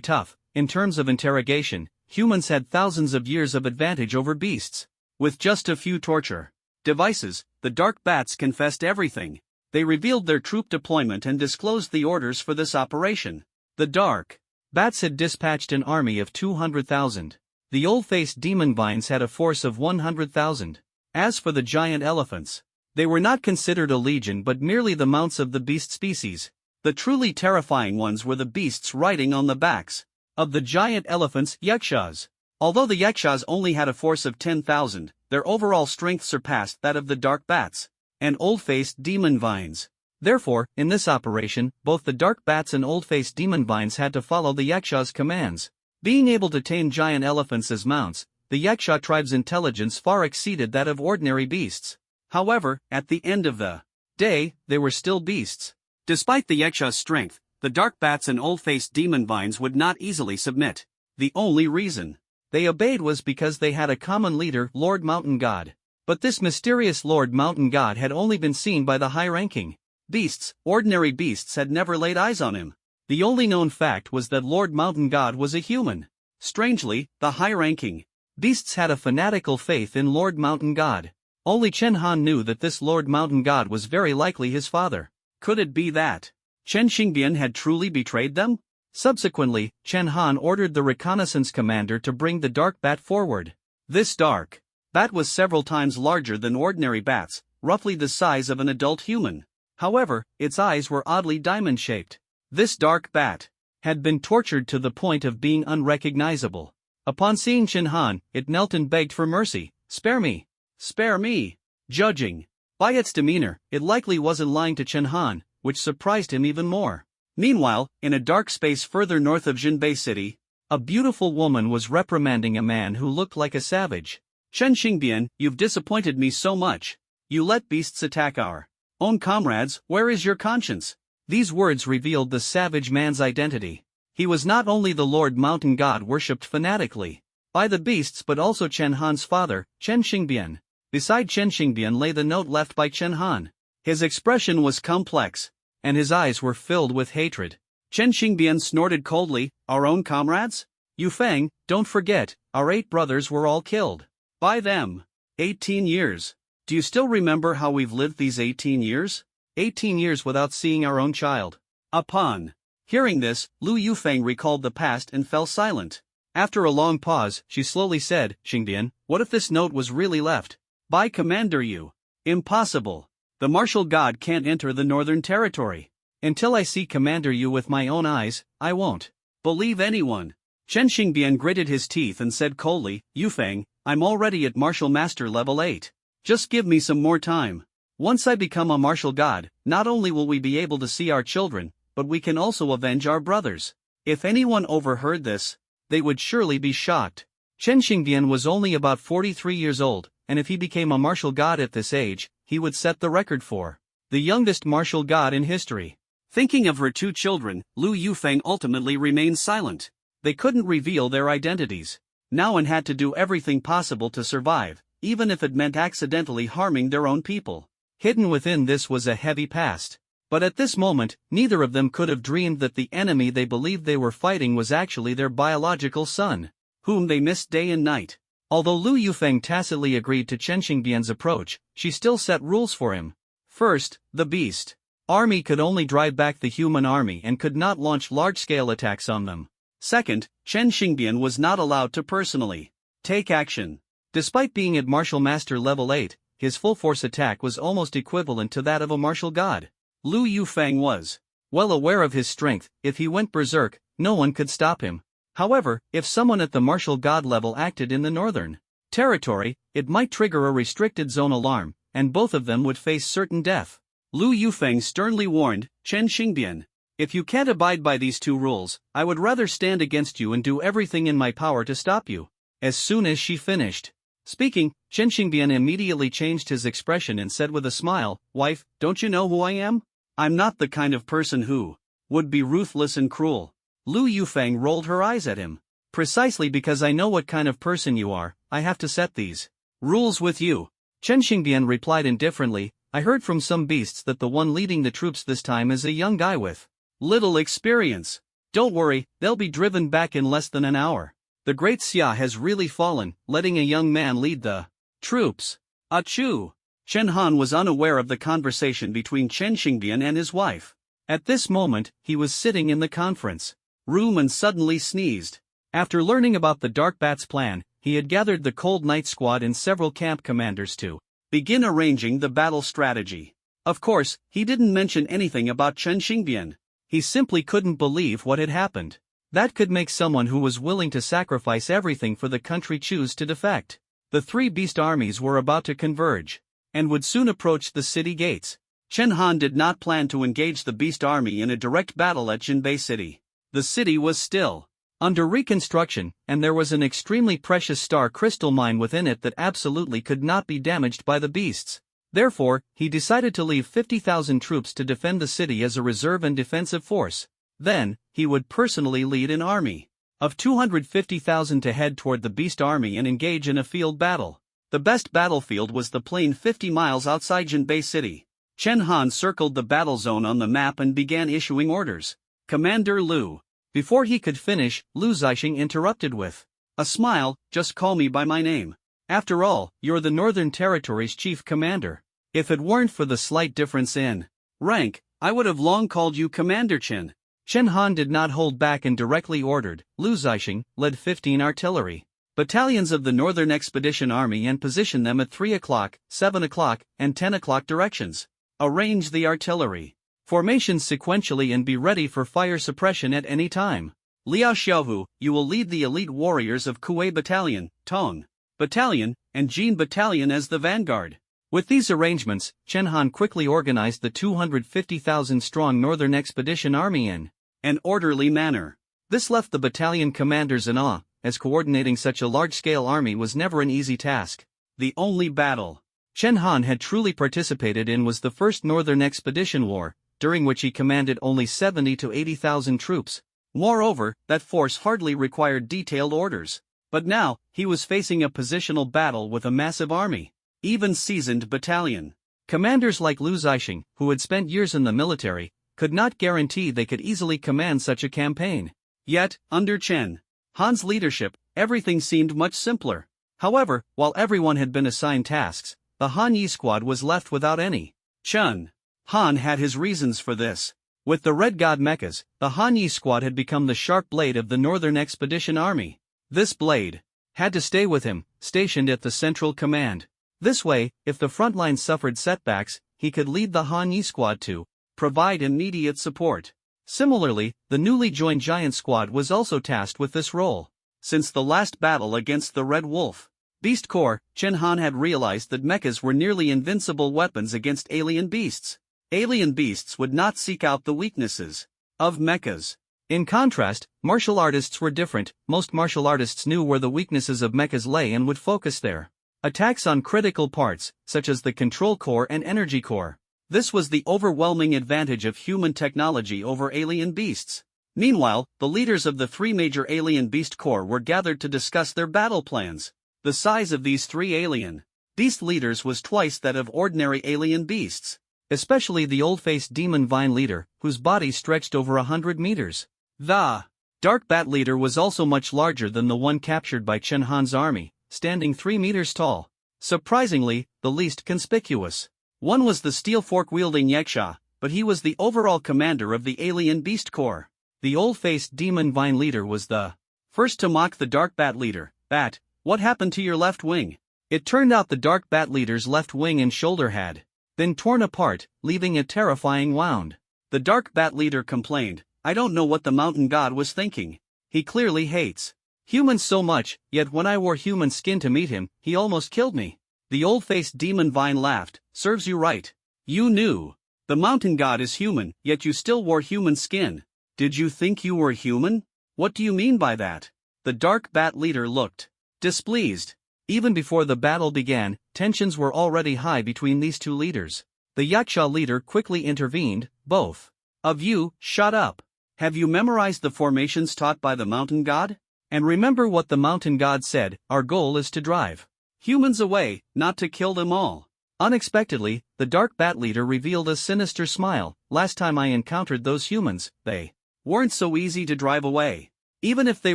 tough. In terms of interrogation, humans had thousands of years of advantage over beasts. With just a few torture devices, the Dark Bats confessed everything. They revealed their troop deployment and disclosed the orders for this operation. The Dark Bats had dispatched an army of 200,000. The old-faced demon vines had a force of 100,000. As for the giant elephants, they were not considered a legion but merely the mounts of the beast species. The truly terrifying ones were the beasts riding on the backs of the giant elephants, yakshas. Although the yakshas only had a force of 10,000, their overall strength surpassed that of the Dark Bats and old-faced demon vines. Therefore, in this operation, both the Dark Bats and old-faced demon vines had to follow the yakshas' commands. Being able to tame giant elephants as mounts, the yaksha tribe's intelligence far exceeded that of ordinary beasts. However, at the end of the day, they were still beasts. Despite the yaksha's strength, the Dark Bats and old-faced demon vines would not easily submit. The only reason they obeyed was because they had a common leader, Lord Mountain God. But this mysterious Lord Mountain God had only been seen by the high-ranking beasts. Ordinary beasts had never laid eyes on him. The only known fact was that Lord Mountain God was a human. Strangely, the high-ranking beasts had a fanatical faith in Lord Mountain God. Only Chen Han knew that this Lord Mountain God was very likely his father. Could it be that Chen Xingbian had truly betrayed them? Subsequently, Chen Han ordered the reconnaissance commander to bring the Dark Bat forward. This Dark Bat was several times larger than ordinary bats, roughly the size of an adult human. However, its eyes were oddly diamond-shaped. This Dark Bat had been tortured to the point of being unrecognizable. Upon seeing Chen Han, it knelt and begged for mercy. "Spare me! Spare me!" Judging by its demeanor, it likely wasn't lying to Chen Han, which surprised him even more. Meanwhile, in a dark space further north of Jinbei City, a beautiful woman was reprimanding a man who looked like a savage. "Chen Xingbian, you've disappointed me so much. You let beasts attack our own comrades. Where is your conscience?" These words revealed the savage man's identity. He was not only the Lord Mountain God worshipped fanatically by the beasts but also Chen Han's father, Chen Xingbian. Beside Chen Xingbian lay the note left by Chen Han. His expression was complex, and his eyes were filled with hatred. Chen Xingbian snorted coldly, "Our own comrades? Yu Feng, don't forget, our 8 brothers were all killed by them. 18 years. Do you still remember how we've lived these 18 years? 18 years without seeing our own child." Upon hearing this, Lu Yufeng recalled the past and fell silent. After a long pause, she slowly said, "Xingbian, what if this note was really left by Commander Yu?" "Impossible. The martial god can't enter the Northern Territory. Until I see Commander Yu with my own eyes, I won't believe anyone." Chen Xingbian gritted his teeth and said coldly, "Yufeng, I'm already at Martial Master level 8. Just give me some more time. Once I become a martial god, not only will we be able to see our children, but we can also avenge our brothers." If anyone overheard this, they would surely be shocked. Chen Xingbian was only about 43 years old, and if he became a martial god at this age, he would set the record for the youngest martial god in history. Thinking of her two children, Lu Yufeng ultimately remained silent. They couldn't reveal their identities. Now one had to do everything possible to survive, even if it meant accidentally harming their own people. Hidden within this was a heavy past. But at this moment, neither of them could have dreamed that the enemy they believed they were fighting was actually their biological son, whom they missed day and night. Although Lu Yufeng tacitly agreed to Chen Xingbian's approach, she still set rules for him. First, the beast army could only drive back the human army and could not launch large-scale attacks on them. Second, Chen Xingbian was not allowed to personally take action. Despite being at Martial Master level 8, his full-force attack was almost equivalent to that of a martial god. Lu Yufeng was well aware of his strength. If he went berserk, no one could stop him. However, if someone at the martial god level acted in the northern territory, it might trigger a restricted zone alarm, and both of them would face certain death. Lu Yufeng sternly warned Chen Xingbian, "If you can't abide by these two rules, I would rather stand against you and do everything in my power to stop you." As soon as she finished speaking, Chen Xingbian immediately changed his expression and said with a smile, "Wife, don't you know who I am? I'm not the kind of person who would be ruthless and cruel." Lu Yufeng rolled her eyes at him. "Precisely because I know what kind of person you are, I have to set these rules with you." Chen Xingbian replied indifferently, "I heard from some beasts that the one leading the troops this time is a young guy with little experience. Don't worry, they'll be driven back in less than an hour. The great Xia has really fallen, letting a young man lead the troops." Achoo! Chen Han was unaware of the conversation between Chen Xingbian and his wife. At this moment, he was sitting in the conference room and suddenly sneezed. After learning about the Dark Bat's plan, he had gathered the Cold Night Squad and several camp commanders to begin arranging the battle strategy. Of course, he didn't mention anything about Chen Xingbian. He simply couldn't believe what had happened. That could make someone who was willing to sacrifice everything for the country choose to defect. The three beast armies were about to converge and would soon approach the city gates. Chen Han did not plan to engage the beast army in a direct battle at Jinbei City. The city was still under reconstruction, and there was an extremely precious star crystal mine within it that absolutely could not be damaged by the beasts. Therefore, he decided to leave 50,000 troops to defend the city as a reserve and defensive force. Then, he would personally lead an army of 250,000 to head toward the beast army and engage in a field battle. The best battlefield was the plain 50 miles outside Jinbei City. Chen Han circled the battle zone on the map and began issuing orders. "Commander Lu." Before he could finish, Lu Zixing interrupted with a smile, "Just call me by my name. After all, you're the Northern Territory's chief commander. If it weren't for the slight difference in rank, I would have long called you Commander Chen." Chen Han did not hold back and directly ordered Lu Zixing, led 15 artillery battalions of the Northern Expedition Army and position them at 3 o'clock, 7 o'clock, and 10 o'clock directions. Arrange the artillery formations sequentially and be ready for fire suppression at any time. Liao Xiaohu, you will lead the elite warriors of Kuei Battalion, Tong Battalion, and Jin Battalion as the vanguard. With these arrangements, Chen Han quickly organized the 250,000-strong Northern Expedition Army in an orderly manner. This left the battalion commanders in awe, as coordinating such a large-scale army was never an easy task. The only battle Chen Han had truly participated in was the First Northern Expedition War, during which he commanded only 70 to 80,000 troops. Moreover, that force hardly required detailed orders. But now, he was facing a positional battle with a massive army. Even seasoned battalion commanders like Lu Zixing, who had spent years in the military, could not guarantee they could easily command such a campaign. Yet, under Chen Han's leadership, everything seemed much simpler. However, while everyone had been assigned tasks, the Han Yi squad was left without any. Chen Han had his reasons for this. With the Red God mechas, the Han Yi squad had become the sharp blade of the Northern Expedition Army. This blade had to stay with him, stationed at the central command. This way, if the front line suffered setbacks, he could lead the Han Yi squad to provide immediate support. Similarly, the newly joined Giant squad was also tasked with this role. Since the last battle against the Red Wolf Beast Corps, Chen Han had realized that mechas were nearly invincible weapons against alien beasts. Alien beasts would not seek out the weaknesses of mechas. In contrast, martial artists were different. Most martial artists knew where the weaknesses of mechas lay and would focus there. Attacks on critical parts, such as the control core and energy core. This was the overwhelming advantage of human technology over alien beasts. Meanwhile, the leaders of the three major alien beast corps were gathered to discuss their battle plans. The size of these three alien beast leaders was twice that of ordinary alien beasts, especially the old-faced demon vine leader, whose body stretched over 100 meters. The dark bat leader was also much larger than the one captured by Chen Han's army, standing 3 meters tall. Surprisingly, the least conspicuous one was the steel fork-wielding Yaksha, but he was the overall commander of the alien beast corps. The old-faced demon vine leader was the first to mock the dark bat leader. "Bat, what happened to your left wing?" It turned out the dark bat leader's left wing and shoulder had been torn apart, leaving a terrifying wound. The dark bat leader complained, "I don't know what the mountain god was thinking. He clearly hates humans so much, yet when I wore human skin to meet him, he almost killed me." The old-faced demon vine laughed, "Serves you right. You knew the mountain god is human, yet you still wore human skin. Did you think you were human? What do you mean by that?" The dark bat leader looked displeased. Even before the battle began, tensions were already high between these two leaders. The Yaksha leader quickly intervened, "Both of you, shut up. Have you memorized the formations taught by the mountain god? And remember what the mountain god said, our goal is to drive humans away, not to kill them all." Unexpectedly, the dark bat leader revealed a sinister smile. "Last time I encountered those humans, they weren't so easy to drive away. Even if they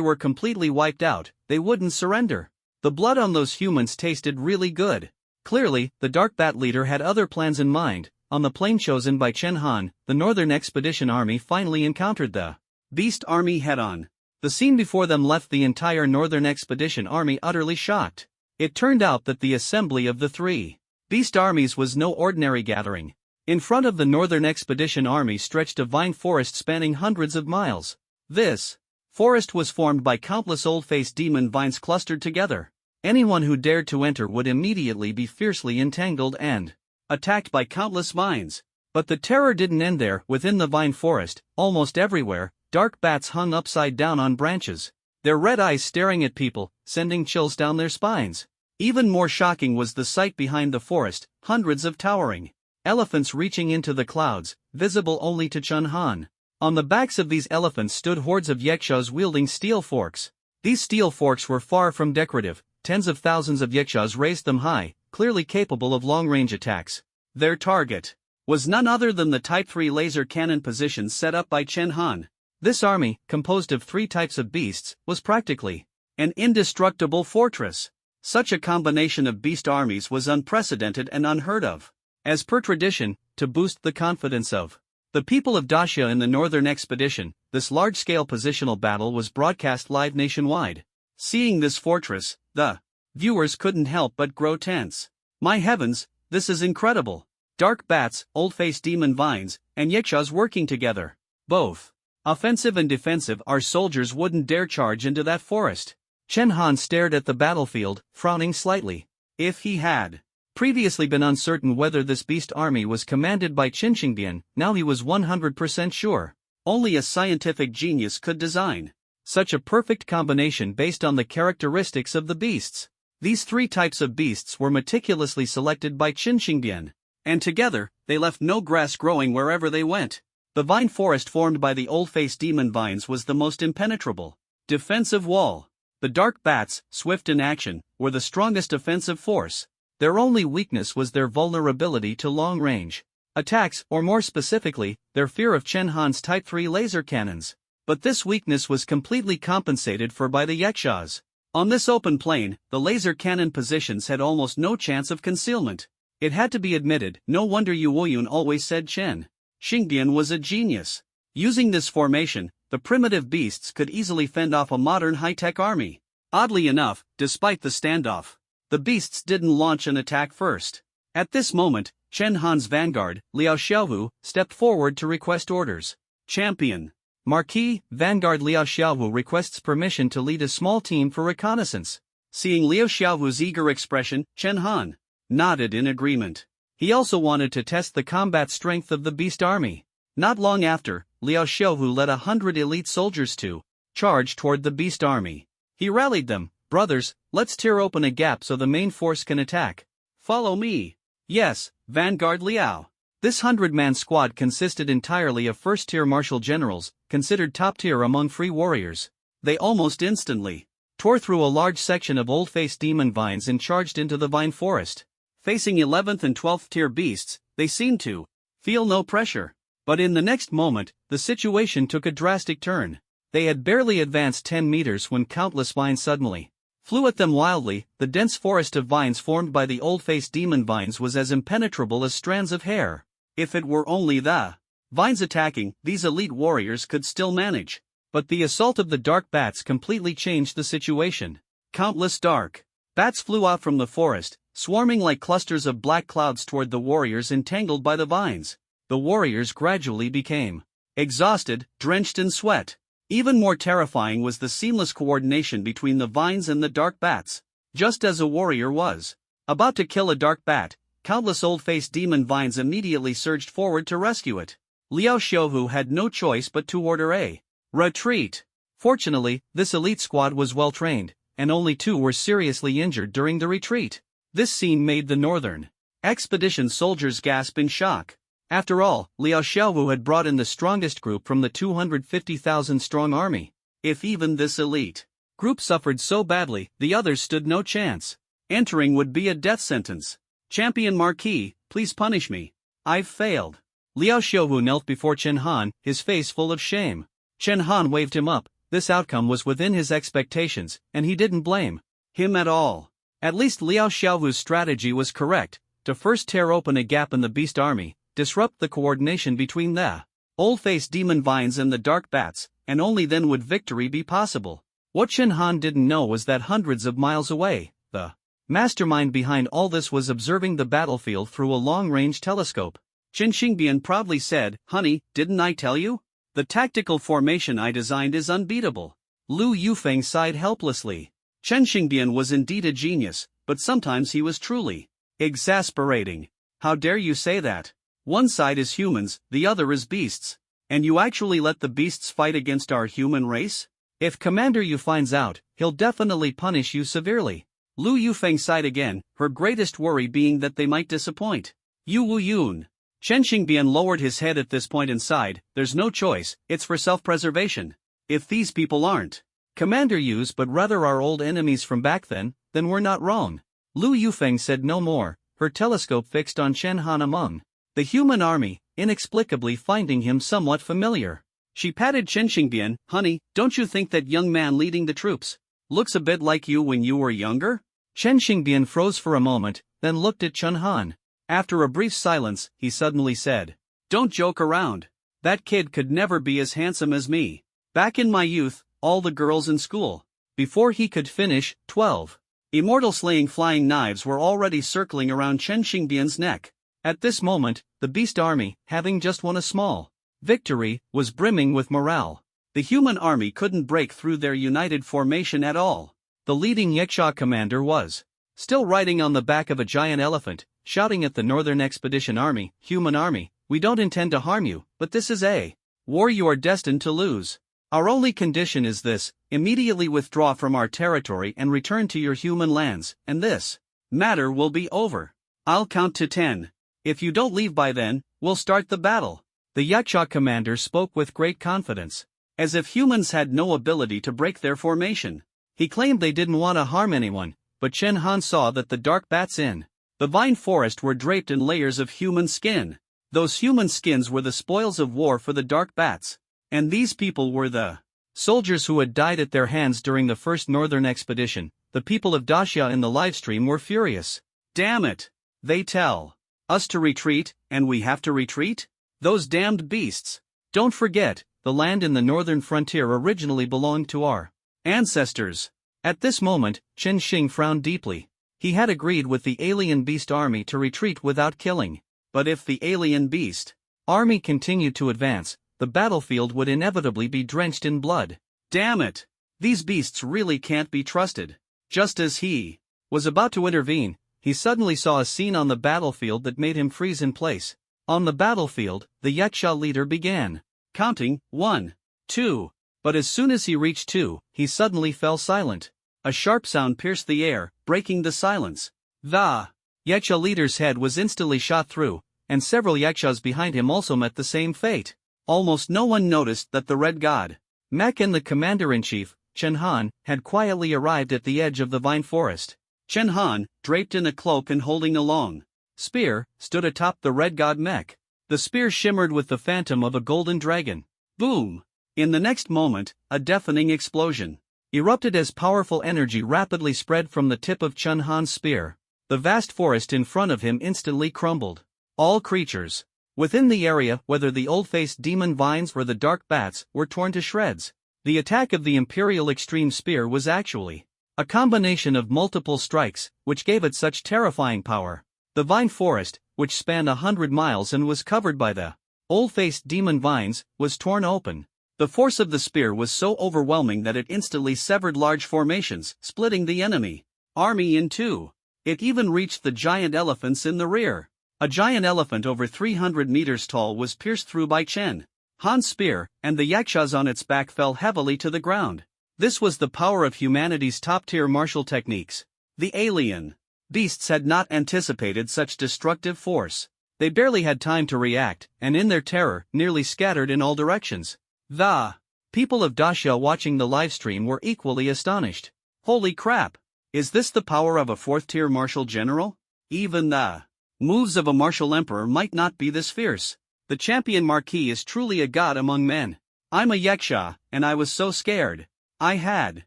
were completely wiped out, they wouldn't surrender. The blood on those humans tasted really good." Clearly, the dark bat leader had other plans in mind. On the plane chosen by Chen Han, the Northern Expedition Army finally encountered the Beast Army head-on. The scene before them left the entire Northern Expedition Army utterly shocked. It turned out that the assembly of the three Beast armies was no ordinary gathering. In front of the Northern Expedition Army stretched a vine forest spanning hundreds of miles. This forest was formed by countless old-faced demon vines clustered together. Anyone who dared to enter would immediately be fiercely entangled and attacked by countless vines. But the terror didn't end there. Within the vine forest, almost everywhere, dark bats hung upside down on branches, their red eyes staring at people, sending chills down their spines. Even more shocking was the sight behind the forest, hundreds of towering elephants reaching into the clouds, visible only to Chen Han. On the backs of these elephants stood hordes of yakshas wielding steel forks. These steel forks were far from decorative. Tens of thousands of yakshas raised them high, clearly capable of long-range attacks. Their target was none other than the Type 3 laser cannon positions set up by Chen Han. This army, composed of three types of beasts, was practically an indestructible fortress. Such a combination of beast armies was unprecedented and unheard of. As per tradition, to boost the confidence of the people of Dacia in the Northern Expedition, this large-scale positional battle was broadcast live nationwide. Seeing this fortress, the viewers couldn't help but grow tense. My heavens, this is incredible. Dark bats, old-faced demon vines, and yakshas working together. Both offensive and defensive, our soldiers wouldn't dare charge into that forest. Chen Han stared at the battlefield, frowning slightly. If he had previously been uncertain whether this beast army was commanded by Qin Xingdian, now he was 100% sure. Only a scientific genius could design such a perfect combination based on the characteristics of the beasts. These three types of beasts were meticulously selected by Qin Xingdian, and together, they left no grass growing wherever they went. The vine forest formed by the old-faced demon vines was the most impenetrable defensive wall. The dark bats, swift in action, were the strongest offensive force. Their only weakness was their vulnerability to long-range attacks, or more specifically, their fear of Chen Han's Type 3 laser cannons. But this weakness was completely compensated for by the yakshas. On this open plain, the laser cannon positions had almost no chance of concealment. It had to be admitted, no wonder Yu Woyun always said Chen Xingdian was a genius. Using this formation, the primitive beasts could easily fend off a modern high-tech army. Oddly enough, despite the standoff, the beasts didn't launch an attack first. At this moment, Chen Han's vanguard, Liao Xiaowu, stepped forward to request orders. Champion Marquis, Vanguard Liao Xiaowu requests permission to lead a small team for reconnaissance. Seeing Liao Xiaowu's eager expression, Chen Han nodded in agreement. He also wanted to test the combat strength of the beast army. Not long after, Liao Xiaowu led 100 elite soldiers to charge toward the beast army. He rallied them, Brothers, let's tear open a gap so the main force can attack. Follow me. Yes, Vanguard Liao. This 100-man squad consisted entirely of first-tier martial generals, considered top-tier among free warriors. They almost instantly tore through a large section of old-faced demon vines and charged into the vine forest. Facing 11th and 12th tier beasts, they seemed to feel no pressure. But in the next moment, the situation took a drastic turn. They had barely advanced 10 meters when countless vines suddenly flew at them wildly. The dense forest of vines formed by the old-faced demon vines was as impenetrable as strands of hair. If it were only the vines attacking, these elite warriors could still manage. But the assault of the dark bats completely changed the situation. Countless dark bats flew out from the forest, swarming like clusters of black clouds toward the warriors entangled by the vines. The warriors gradually became exhausted, drenched in sweat. Even more terrifying was the seamless coordination between the vines and the dark bats. Just as a warrior was about to kill a dark bat, countless old-faced demon vines immediately surged forward to rescue it. Liao Xiaohu had no choice but to order a retreat. Fortunately, this elite squad was well trained, and only 2 were seriously injured during the retreat. This scene made the Northern Expedition soldiers gasp in shock. After all, Liao Xiaowu had brought in the strongest group from the 250,000-strong army. If even this elite group suffered so badly, the others stood no chance. Entering would be a death sentence. Champion Marquis, please punish me. I've failed. Liao Xiaowu knelt before Chen Han, his face full of shame. Chen Han waved him up. This outcome was within his expectations, and he didn't blame him at all. At least Liao Xiaowu's strategy was correct, to first tear open a gap in the beast army, disrupt the coordination between the old-faced demon vines and the dark bats, and only then would victory be possible. What Chen Han didn't know was that hundreds of miles away, the mastermind behind all this was observing the battlefield through a long-range telescope. Chen Xingbian proudly said, "Honey, didn't I tell you? The tactical formation I designed is unbeatable." Lu Yufeng sighed helplessly. Chen Xingbian was indeed a genius, but sometimes he was truly exasperating. How dare you say that? One side is humans, the other is beasts. And you actually let the beasts fight against our human race? If Commander Yu finds out, he'll definitely punish you severely. Lu Yufeng sighed again, her greatest worry being that they might disappoint Yu Wuyun. Chen Xingbian lowered his head at this point and sighed, "There's no choice, it's for self-preservation. If these people aren't Commander Yu's but rather our old enemies from back then we're not wrong." Lu Yufeng said no more, her telescope fixed on Chen Han among the human army, inexplicably finding him somewhat familiar. She patted Chen Xingbian, "Honey, don't you think that young man leading the troops looks a bit like you when you were younger?" Chen Xingbian froze for a moment, then looked at Chen Han. After a brief silence, he suddenly said, "Don't joke around. That kid could never be as handsome as me. Back in my youth, all the girls in school." Before he could finish, 12 immortal slaying flying knives were already circling around Chen Xingbian's neck. At this moment, the beast army, having just won a small victory, was brimming with morale. The human army couldn't break through their united formation at all. The leading Yaksha commander was still riding on the back of a giant elephant, shouting at the Northern Expedition Army, "Human army, we don't intend to harm you, but this is a war you are destined to lose. Our only condition is this: immediately withdraw from our territory and return to your human lands, and this matter will be over. I'll count to 10. If you don't leave by then, we'll start the battle." The Yaksha commander spoke with great confidence, as if humans had no ability to break their formation. He claimed they didn't want to harm anyone, but Chen Han saw that the dark bats in the vine forest were draped in layers of human skin. Those human skins were the spoils of war for the dark bats. And these people were the soldiers who had died at their hands during the first Northern Expedition. The people of Daxia in the livestream were furious. "Damn it! They tell us to retreat, and we have to retreat? Those damned beasts! Don't forget, the land in the northern frontier originally belonged to our ancestors." At this moment, Chen Xing frowned deeply. He had agreed with the alien beast army to retreat without killing. But if the alien beast army continued to advance, the battlefield would inevitably be drenched in blood. Damn it! These beasts really can't be trusted. Just as he was about to intervene, he suddenly saw a scene on the battlefield that made him freeze in place. On the battlefield, the Yaksha leader began counting 1, 2. But as soon as he reached 2, he suddenly fell silent. A sharp sound pierced the air, breaking the silence. The Yaksha leader's head was instantly shot through, and several Yakshas behind him also met the same fate. Almost no one noticed that the Red God, Mech, and the commander-in-chief, Chen Han, had quietly arrived at the edge of the vine forest. Chen Han, draped in a cloak and holding a long spear, stood atop the Red God Mech. The spear shimmered with the phantom of a golden dragon. Boom! In the next moment, a deafening explosion erupted as powerful energy rapidly spread from the tip of Chen Han's spear. The vast forest in front of him instantly crumbled. All creatures within the area, whether the old-faced demon vines or the dark bats, were torn to shreds. The attack of the Imperial Extreme Spear was actually a combination of multiple strikes, which gave it such terrifying power. The vine forest, which spanned 100 miles and was covered by the old-faced demon vines, was torn open. The force of the spear was so overwhelming that it instantly severed large formations, splitting the enemy army in two. It even reached the giant elephants in the rear. A giant elephant over 300 meters tall was pierced through by Chen Han's spear, and the yakshas on its back fell heavily to the ground. This was the power of humanity's top-tier martial techniques. The alien beasts had not anticipated such destructive force. They barely had time to react, and in their terror, nearly scattered in all directions. The people of Dacia watching the livestream were equally astonished. Holy crap! Is this the power of a fourth-tier martial general? Even the moves of a martial emperor might not be this fierce. The champion Marquis is truly a god among men. I'm a yaksha, and I was so scared. I had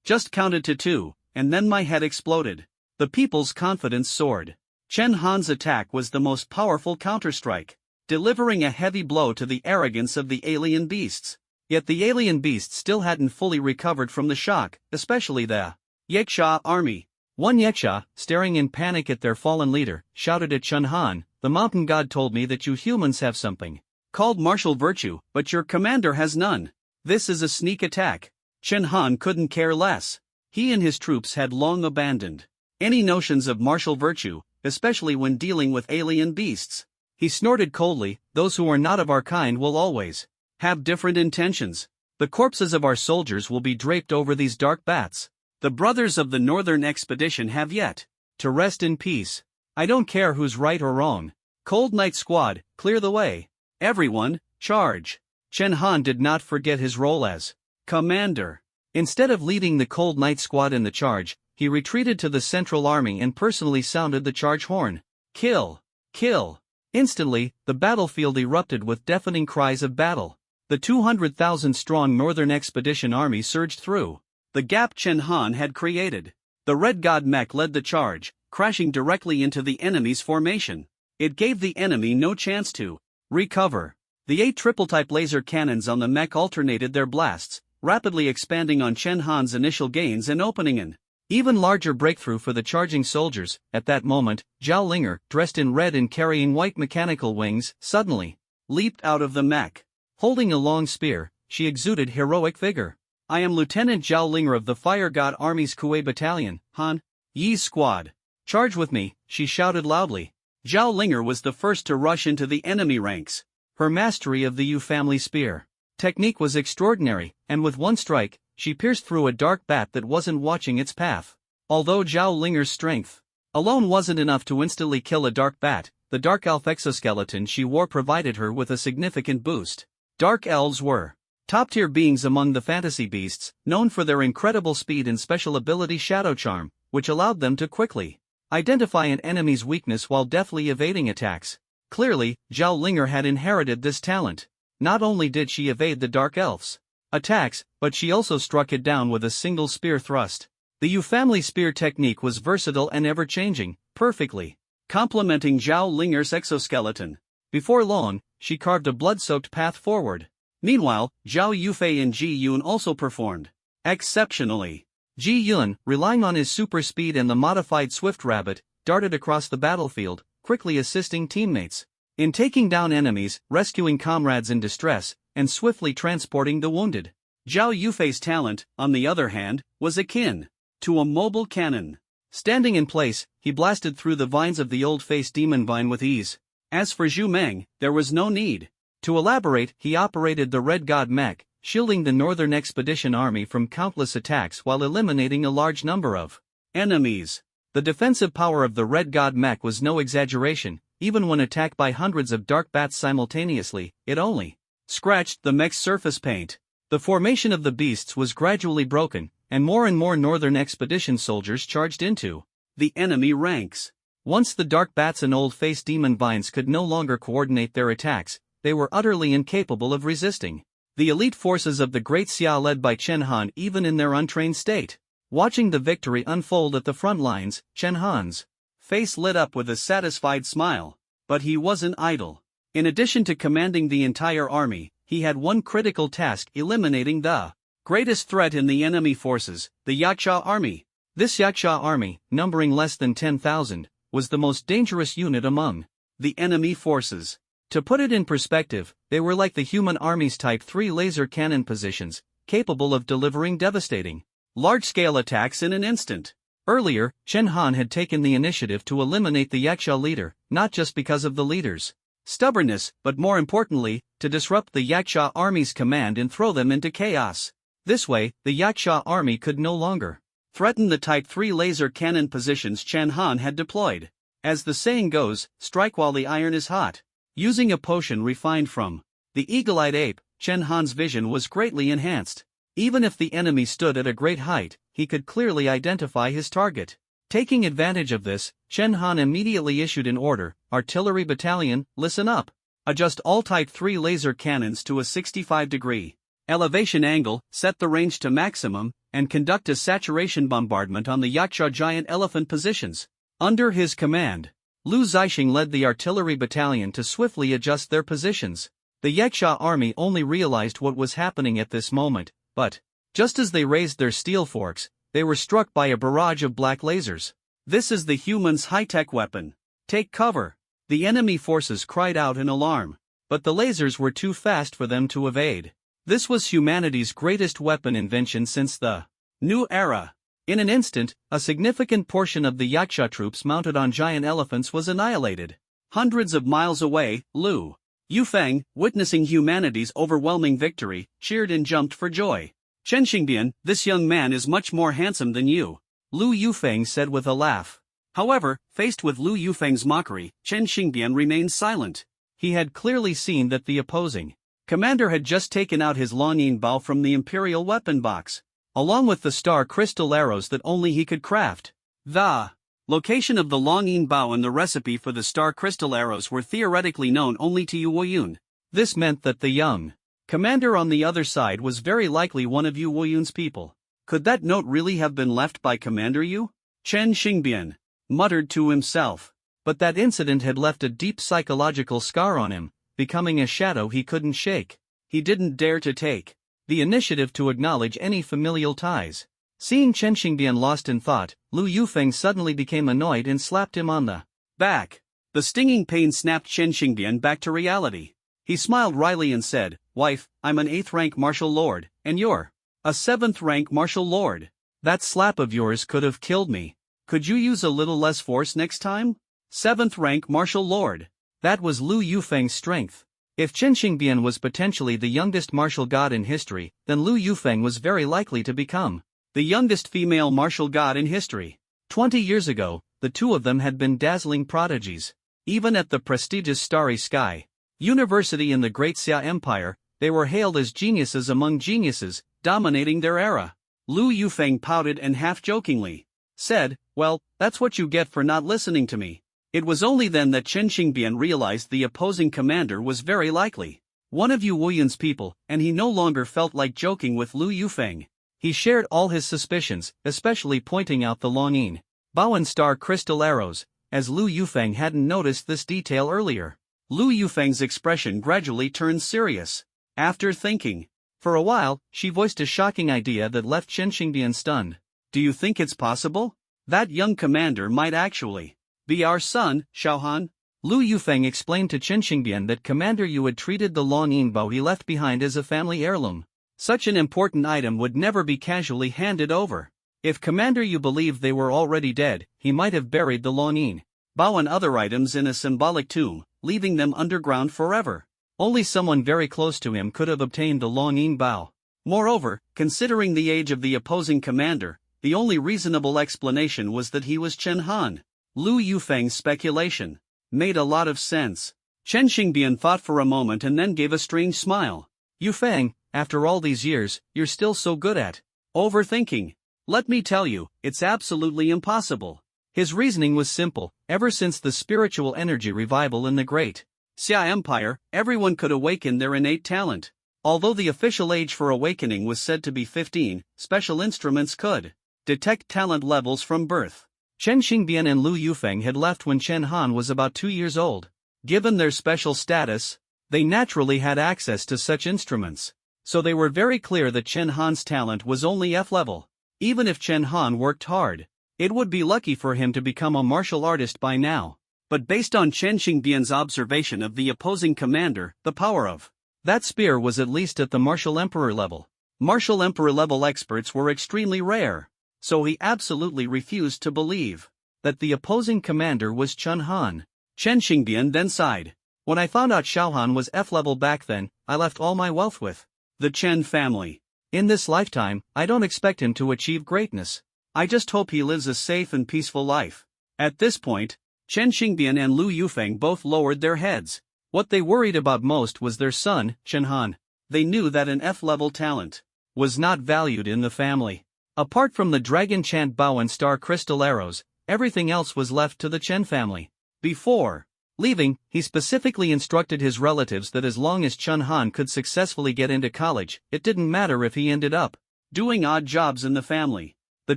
just counted to 2, and then my head exploded. The people's confidence soared. Chen Han's attack was the most powerful counterstrike, delivering a heavy blow to the arrogance of the alien beasts. Yet the alien beasts still hadn't fully recovered from the shock, especially the Yaksha army. One Yaksha, staring in panic at their fallen leader, shouted at Chen Han, "The mountain god told me that you humans have something called martial virtue, but your commander has none. This is a sneak attack." Chen Han couldn't care less. He and his troops had long abandoned any notions of martial virtue, especially when dealing with alien beasts. He snorted coldly, "Those who are not of our kind will always have different intentions. The corpses of our soldiers will be draped over these dark bats. The brothers of the Northern Expedition have yet to rest in peace. I don't care who's right or wrong. Cold Night Squad, clear the way. Everyone, charge." Chen Han did not forget his role as commander. Instead of leading the Cold Night Squad in the charge, he retreated to the Central Army and personally sounded the charge horn. Kill! Kill! Instantly, the battlefield erupted with deafening cries of battle. The 200,000-strong Northern Expedition army surged through the gap Chen Han had created. The Red God Mech led the charge, crashing directly into the enemy's formation. It gave the enemy no chance to recover. The 8 triple-type laser cannons on the mech alternated their blasts, rapidly expanding on Chen Han's initial gains and opening an even larger breakthrough for the charging soldiers. At that moment, Zhao Linger, dressed in red and carrying white mechanical wings, suddenly leaped out of the mech. Holding a long spear, she exuded heroic vigor. "I am Lieutenant Zhao Linger of the Fire God Army's Kuei Battalion, Han Yi's squad. Charge with me," she shouted loudly. Zhao Linger was the first to rush into the enemy ranks. Her mastery of the Yu family spear technique was extraordinary, and with one strike, she pierced through a dark bat that wasn't watching its path. Although Zhao Linger's strength alone wasn't enough to instantly kill a dark bat, the dark elf exoskeleton she wore provided her with a significant boost. Dark elves were top-tier beings among the fantasy beasts, known for their incredible speed and special ability Shadow Charm, which allowed them to quickly identify an enemy's weakness while deftly evading attacks. Clearly, Zhao Linger had inherited this talent. Not only did she evade the dark elves' attacks, but she also struck it down with a single spear thrust. The Yu family spear technique was versatile and ever-changing, perfectly complementing Zhao Linger's exoskeleton. Before long, she carved a blood-soaked path forward. Meanwhile, Zhao Yufei and Ji Yun also performed exceptionally. Ji Yun, relying on his super speed and the modified Swift Rabbit, darted across the battlefield, quickly assisting teammates in taking down enemies, rescuing comrades in distress, and swiftly transporting the wounded. Zhao Yufei's talent, on the other hand, was akin to a mobile cannon. Standing in place, he blasted through the vines of the old-faced demon vine with ease. As for Zhu Meng, there was no need to elaborate. He operated the Red God Mech, shielding the Northern Expedition Army from countless attacks while eliminating a large number of enemies. The defensive power of the Red God mech was no exaggeration. Even when attacked by hundreds of dark bats simultaneously, it only scratched the mech's surface paint. The formation of the beasts was gradually broken, and more Northern Expedition soldiers charged into the enemy ranks. Once the dark bats and old-faced demon vines could no longer coordinate their attacks, they were utterly incapable of resisting the elite forces of the Great Xia led by Chen Han even in their untrained state. Watching the victory unfold at the front lines, Chen Han's face lit up with a satisfied smile. But he wasn't idle. In addition to commanding the entire army, he had one critical task: eliminating the greatest threat in the enemy forces, the Yaksha army. This Yaksha army, numbering less than 10,000, was the most dangerous unit among the enemy forces. To put it in perspective, they were like the human army's Type 3 laser cannon positions, capable of delivering devastating large-scale attacks in an instant. Earlier, Chen Han had taken the initiative to eliminate the Yaksha leader, not just because of the leader's stubbornness, but more importantly, to disrupt the Yaksha army's command and throw them into chaos. This way, the Yaksha army could no longer threaten the Type 3 laser cannon positions Chen Han had deployed. As the saying goes, strike while the iron is hot. Using a potion refined from the eagle-eyed ape, Chen Han's vision was greatly enhanced. Even if the enemy stood at a great height, he could clearly identify his target. Taking advantage of this, Chen Han immediately issued an order: "Artillery battalion, listen up. Adjust all Type 3 laser cannons to a 65-degree elevation angle, set the range to maximum, and conduct a saturation bombardment on the Yaksha giant elephant positions." Under his command, Lu Zixing led the artillery battalion to swiftly adjust their positions. The Yaksha army only realized what was happening at this moment, but just as they raised their steel forks, they were struck by a barrage of black lasers. "This is the humans' high-tech weapon. Take cover!" The enemy forces cried out in alarm, but the lasers were too fast for them to evade. This was humanity's greatest weapon invention since the New Era. In an instant, a significant portion of the Yaksha troops mounted on giant elephants was annihilated. Hundreds of miles away, Lu Yufeng, witnessing humanity's overwhelming victory, cheered and jumped for joy. "Chen Xingbian, this young man is much more handsome than you," Lu Yufeng said with a laugh. However, faced with Lu Yufeng's mockery, Chen Xingbian remained silent. He had clearly seen that the opposing commander had just taken out his Longyin Bao from the imperial weapon box, along with the star crystal arrows that only he could craft. The location of the Longyin Bao and the recipe for the star crystal arrows were theoretically known only to Yu Woyun. This meant that the young commander on the other side was very likely one of Yu Woyun's people. Could that note really have been left by Commander Yu? Chen Xingbian muttered to himself. But that incident had left a deep psychological scar on him, becoming a shadow he couldn't shake. He didn't dare to take the initiative to acknowledge any familial ties. Seeing Chen Xingbian lost in thought, Lu Yufeng suddenly became annoyed and slapped him on the back. The stinging pain snapped Chen Xingbian back to reality. He smiled wryly and said, "Wife, I'm an 8th-rank martial lord, and you're a 7th-rank martial lord. That slap of yours could have killed me. Could you use a little less force next time?" 7th-rank martial lord. That was Lu Yufeng's strength. If Chen Xingbian was potentially the youngest martial god in history, then Lu Yufeng was very likely to become the youngest female martial god in history. 20 years ago, the two of them had been dazzling prodigies. Even at the prestigious Starry Sky University in the Great Xia Empire, they were hailed as geniuses among geniuses, dominating their era. Lu Yufeng pouted and half-jokingly said, "Well, that's what you get for not listening to me." It was only then that Chen Xingbian realized the opposing commander was very likely one of Yu Woyun's people, and he no longer felt like joking with Lu Yufeng. He shared all his suspicions, especially pointing out the Longyin Bao and star crystal arrows, as Lu Yufeng hadn't noticed this detail earlier. Lu Yufeng's expression gradually turned serious. After thinking for a while, she voiced a shocking idea that left Chen Xingbian stunned. "Do you think it's possible? That young commander might actually be our son, Xiaohan?" Lu Yufeng explained to Chen Xingbian that Commander Yu had treated the Longyin Bao he left behind as a family heirloom. Such an important item would never be casually handed over. If Commander Yu believed they were already dead, he might have buried the Longyin Bao and other items in a symbolic tomb, leaving them underground forever. Only someone very close to him could have obtained the Longyin Bao. Moreover, considering the age of the opposing commander, the only reasonable explanation was that he was Chen Han. Lu Yufeng's speculation made a lot of sense. Chen Xingbian thought for a moment and then gave a strange smile. Yufeng, after all these years, you're still so good at overthinking. Let me tell you, it's absolutely impossible. His reasoning was simple. Ever since the spiritual energy revival in the Great Xia Empire, everyone could awaken their innate talent. Although the official age for awakening was said to be 15, special instruments could detect talent levels from birth. Chen Xingbian and Lu Yufeng had left when Chen Han was about 2 years old. Given their special status, they naturally had access to such instruments. So they were very clear that Chen Han's talent was only F level. Even if Chen Han worked hard, it would be lucky for him to become a martial artist by now. But based on Chen Xingbian's observation of the opposing commander, the power of that spear was at least at the martial emperor level. Martial emperor level experts were extremely rare. So he absolutely refused to believe that the opposing commander was Chen Han. Chen Xingbian then sighed. When I found out Xiao Han was F level back then, I left all my wealth with the Chen family. In this lifetime, I don't expect him to achieve greatness. I just hope he lives a safe and peaceful life. At this point, Chen Xingbian and Lu Yufeng both lowered their heads. What they worried about most was their son, Chen Han. They knew that an F-level talent was not valued in the family. Apart from the Dragon Chant Bow and Star Crystal arrows, everything else was left to the Chen family. Before leaving, he specifically instructed his relatives that as long as Chen Han could successfully get into college, it didn't matter if he ended up doing odd jobs in the family. The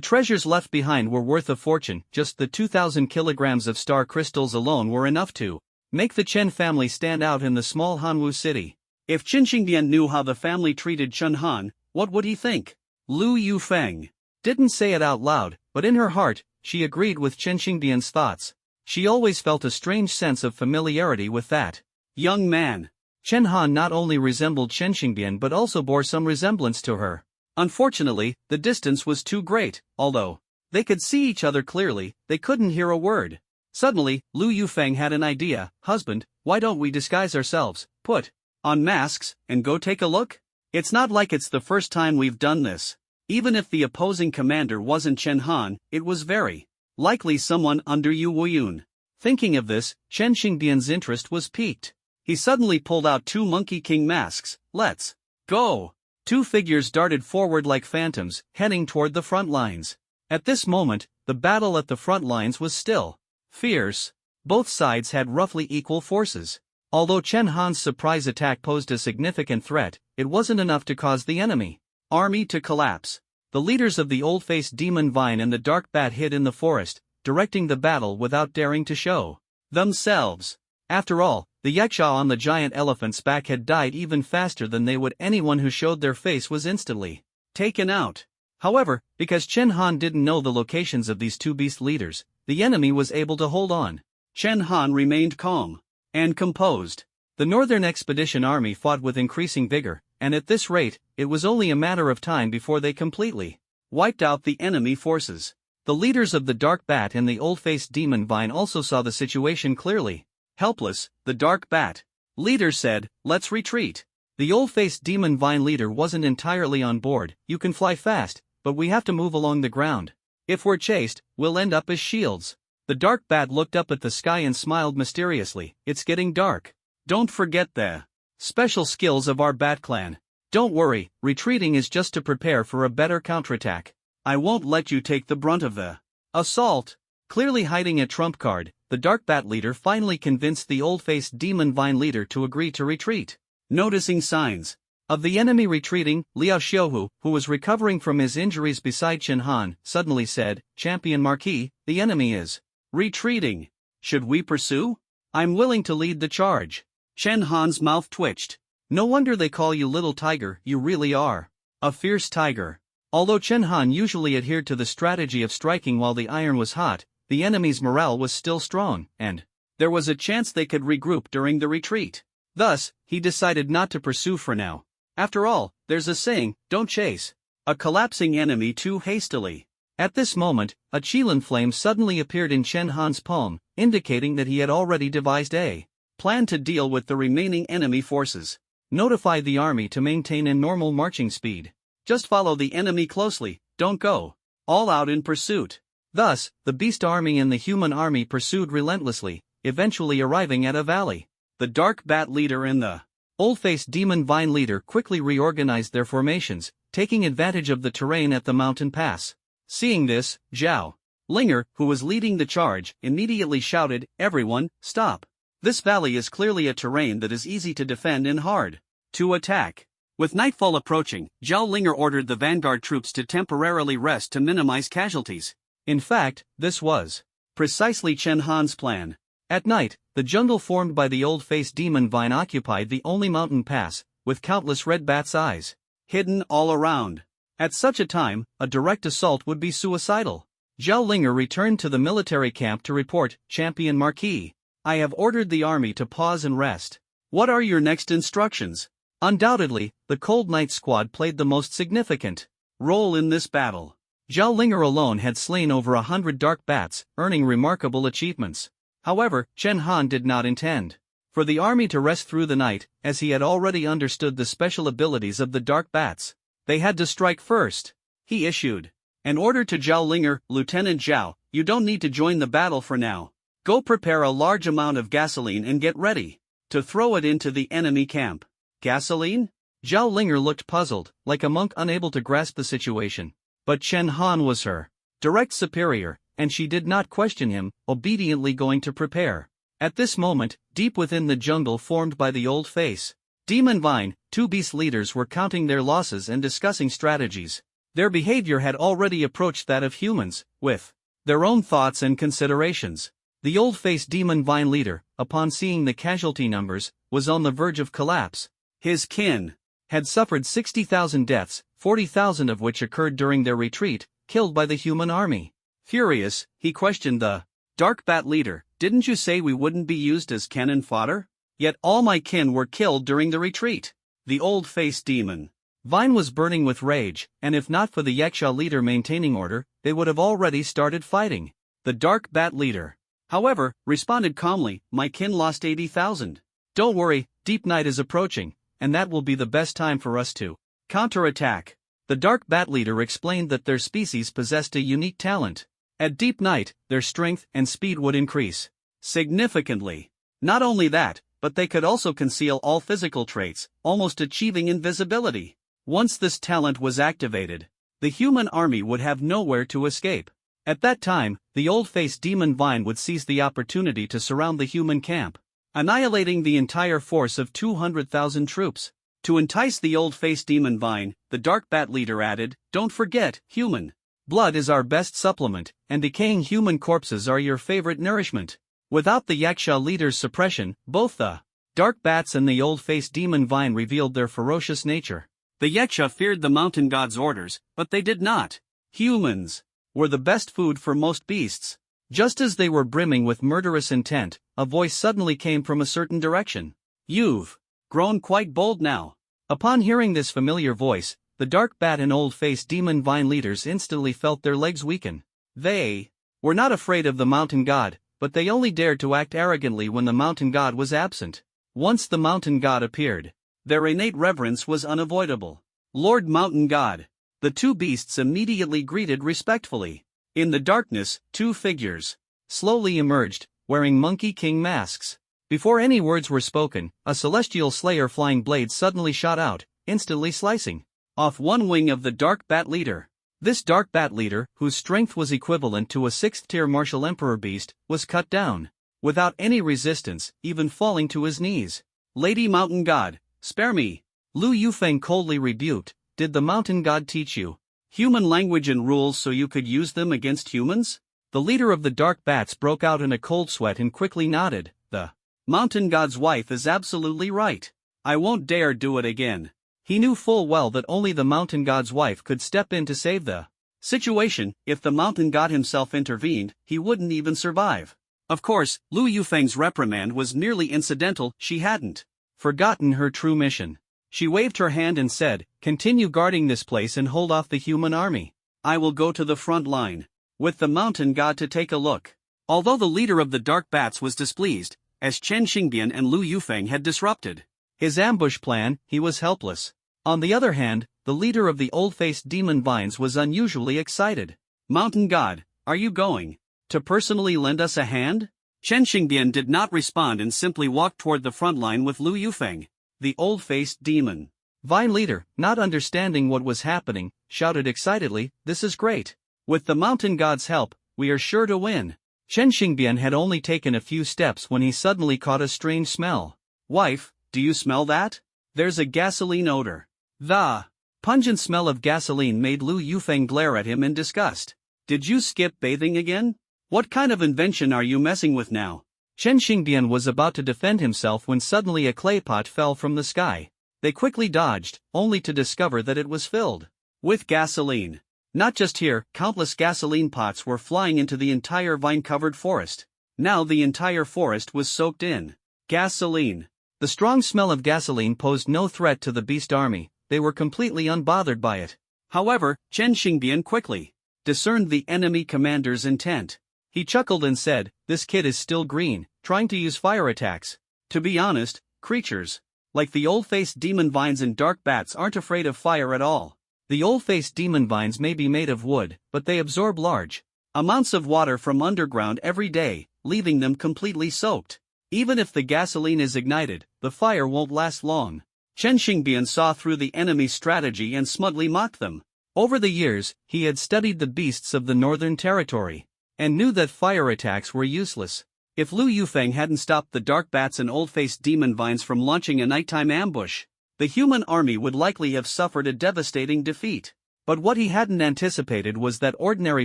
treasures left behind were worth a fortune. Just the 2,000 kilograms of star crystals alone were enough to make the Chen family stand out in the small Hanwu city. If Chen Xingbian knew how the family treated Chen Han, what would he think? Lu Yufeng didn't say it out loud, but in her heart, she agreed with Chen Xingbian's thoughts. She always felt a strange sense of familiarity with that young man. Chen Han not only resembled Chen Xingbian but also bore some resemblance to her. Unfortunately, the distance was too great. Although they could see each other clearly, they couldn't hear a word. Suddenly, Lu Yufeng had an idea. Husband, why don't we disguise ourselves, put on masks, and go take a look? It's not like it's the first time we've done this. Even if the opposing commander wasn't Chen Han, it was very likely someone under Yu Wuyun. Thinking of this, Chen Xingbian's interest was piqued. He suddenly pulled out 2 Monkey King masks. Let's go! 2 figures darted forward like phantoms, heading toward the front lines. At this moment, the battle at the front lines was still fierce. Both sides had roughly equal forces. Although Chen Han's surprise attack posed a significant threat, it wasn't enough to cause the enemy army to collapse. The leaders of the Old-Faced Demon Vine and the Dark Bat hid in the forest, directing the battle without daring to show themselves. After all, the Yaksha on the giant elephant's back had died even faster than they would. Anyone who showed their face was instantly taken out. However, because Chen Han didn't know the locations of these 2 beast leaders, the enemy was able to hold on. Chen Han remained calm and composed. The Northern Expedition Army fought with increasing vigor, and at this rate, it was only a matter of time before they completely wiped out the enemy forces. The leaders of the Dark Bat and the Old-Faced Demon Vine also saw the situation clearly. Helpless, the Dark Bat leader said, "Let's retreat." The Old-Faced Demon Vine leader wasn't entirely on board. "You can fly fast, but we have to move along the ground. If we're chased, we'll end up as shields." The Dark Bat looked up at the sky and smiled mysteriously. "It's getting dark. Don't forget the special skills of our Bat Clan. Don't worry, retreating is just to prepare for a better counterattack. I won't let you take the brunt of the assault." Clearly hiding a trump card, the Dark Bat leader finally convinced the Old-Faced Demon Vine leader to agree to retreat. Noticing signs of the enemy retreating, Liao Xiuhu, who was recovering from his injuries beside Chen Han, suddenly said, "Champion Marquis, the enemy is retreating. Should we pursue? I'm willing to lead the charge." Chen Han's mouth twitched. "No wonder they call you Little Tiger, you really are a fierce tiger." Although Chen Han usually adhered to the strategy of striking while the iron was hot, the enemy's morale was still strong, and there was a chance they could regroup during the retreat. Thus, he decided not to pursue for now. After all, there's a saying, don't chase a collapsing enemy too hastily. At this moment, a Qilin flame suddenly appeared in Chen Han's palm, indicating that he had already devised a plan to deal with the remaining enemy forces. Notify the army to maintain a normal marching speed. Just follow the enemy closely, don't go all out in pursuit. Thus, the beast army and the human army pursued relentlessly, eventually arriving at a valley. The dark bat leader and the old-faced demon vine leader quickly reorganized their formations, taking advantage of the terrain at the mountain pass. Seeing this, Zhao Linger, who was leading the charge, immediately shouted, "Everyone, stop! This valley is clearly a terrain that is easy to defend and hard to attack." With nightfall approaching, Zhao Linger ordered the vanguard troops to temporarily rest to minimize casualties. In fact, this was precisely Chen Han's plan. At night, the jungle formed by the old-faced demon vine occupied the only mountain pass, with countless red bats' eyes hidden all around. At such a time, a direct assault would be suicidal. Zhao Linger returned to the military camp to report, "Champion Marquis, I have ordered the army to pause and rest. What are your next instructions?" Undoubtedly, the Cold Knight squad played the most significant role in this battle. Zhao Linger alone had slain over 100 dark bats, earning remarkable achievements. However, Chen Han did not intend for the army to rest through the night, as he had already understood the special abilities of the dark bats. They had to strike first. He issued an order to Zhao Linger, "Lieutenant Zhao, you don't need to join the battle for now. Go prepare a large amount of gasoline and get ready to throw it into the enemy camp." Gasoline? Zhao Linger looked puzzled, like a monk unable to grasp the situation. But Chen Han was her direct superior, and she did not question him, obediently going to prepare. At this moment, deep within the jungle formed by the old face demon vine, two beast leaders were counting their losses and discussing strategies. Their behavior had already approached that of humans, with their own thoughts and considerations. The old-faced demon vine leader, upon seeing the casualty numbers, was on the verge of collapse. His kin had suffered 60,000 deaths, 40,000 of which occurred during their retreat, killed by the human army. Furious, he questioned the dark bat leader, "Didn't you say we wouldn't be used as cannon fodder? Yet all my kin were killed during the retreat." The old-faced demon vine was burning with rage, and if not for the Yaksha leader maintaining order, they would have already started fighting. The dark bat leader, however, responded calmly, "My kin lost 80,000. Don't worry, deep night is approaching, and that will be the best time for us to counterattack." The dark bat leader explained that their species possessed a unique talent. At deep night, their strength and speed would increase significantly. Not only that, but they could also conceal all physical traits, almost achieving invisibility. Once this talent was activated, the human army would have nowhere to escape. At that time, the old-faced demon vine would seize the opportunity to surround the human camp, annihilating the entire force of 200,000 troops. To entice the old-faced demon vine, the dark bat leader added, "Don't forget, human blood is our best supplement, and decaying human corpses are your favorite nourishment." Without the Yaksha leader's suppression, both the dark bats and the old-faced demon vine revealed their ferocious nature. The Yaksha feared the mountain god's orders, but they did not. Humans were the best food for most beasts. Just as they were brimming with murderous intent, a voice suddenly came from a certain direction. "You've grown quite bold now." Upon hearing this familiar voice, the dark bat and old-faced demon vine leaders instantly felt their legs weaken. They were not afraid of the mountain god, but they only dared to act arrogantly when the mountain god was absent. Once the mountain god appeared, their innate reverence was unavoidable. "Lord Mountain God." The two beasts immediately greeted respectfully. In the darkness, two figures slowly emerged, wearing Monkey King masks. Before any words were spoken, a celestial slayer flying blade suddenly shot out, instantly slicing off one wing of the dark bat leader. This dark bat leader, whose strength was equivalent to a 6th-tier martial emperor beast, was cut down without any resistance, even falling to his knees. "Lady Mountain God, spare me." Lu Yufeng coldly rebuked, "Did the mountain god teach you human language and rules so you could use them against humans?" The leader of the dark bats broke out in a cold sweat and quickly nodded. "The mountain god's wife is absolutely right. I won't dare do it again." He knew full well that only the mountain god's wife could step in to save the situation. If the mountain god himself intervened, he wouldn't even survive. Of course, Lu Yufeng's reprimand was merely incidental. She hadn't forgotten her true mission. She waved her hand and said, "Continue guarding this place and hold off the human army. I will go to the front line with the mountain god to take a look." Although the leader of the dark bats was displeased, as Chen Xingbian and Lu Yufeng had disrupted his ambush plan, he was helpless. On the other hand, the leader of the old-faced demon vines was unusually excited. Mountain God, are you going to personally lend us a hand? Chen Xingbian did not respond and simply walked toward the front line with Lu Yufeng, the old-faced demon vine leader, not understanding what was happening, shouted excitedly, "This is great! With the mountain god's help, we are sure to win." Chen Xingbian had only taken a few steps when he suddenly caught a strange smell. "Wife, do you smell that? There's a gasoline odor." The pungent smell of gasoline made Lu Yufeng glare at him in disgust. "Did you skip bathing again? What kind of invention are you messing with now?" Chen Xingbian was about to defend himself when suddenly a clay pot fell from the sky. They quickly dodged, only to discover that it was filled with gasoline. Not just here, countless gasoline pots were flying into the entire vine-covered forest. Now the entire forest was soaked in gasoline. The strong smell of gasoline posed no threat to the beast army, they were completely unbothered by it. However, Chen Xingbian quickly discerned the enemy commander's intent. He chuckled and said, "This kid is still green, trying to use fire attacks. To be honest, creatures like the old-faced demon vines and dark bats aren't afraid of fire at all. The old-faced demon vines may be made of wood, but they absorb large amounts of water from underground every day, leaving them completely soaked. Even if the gasoline is ignited, the fire won't last long." Chen Xingbian saw through the enemy's strategy and smugly mocked them. Over the years, he had studied the beasts of the Northern Territory and knew that fire attacks were useless. If Lu Yufeng hadn't stopped the dark bats and old-faced demon vines from launching a nighttime ambush, the human army would likely have suffered a devastating defeat. But what he hadn't anticipated was that ordinary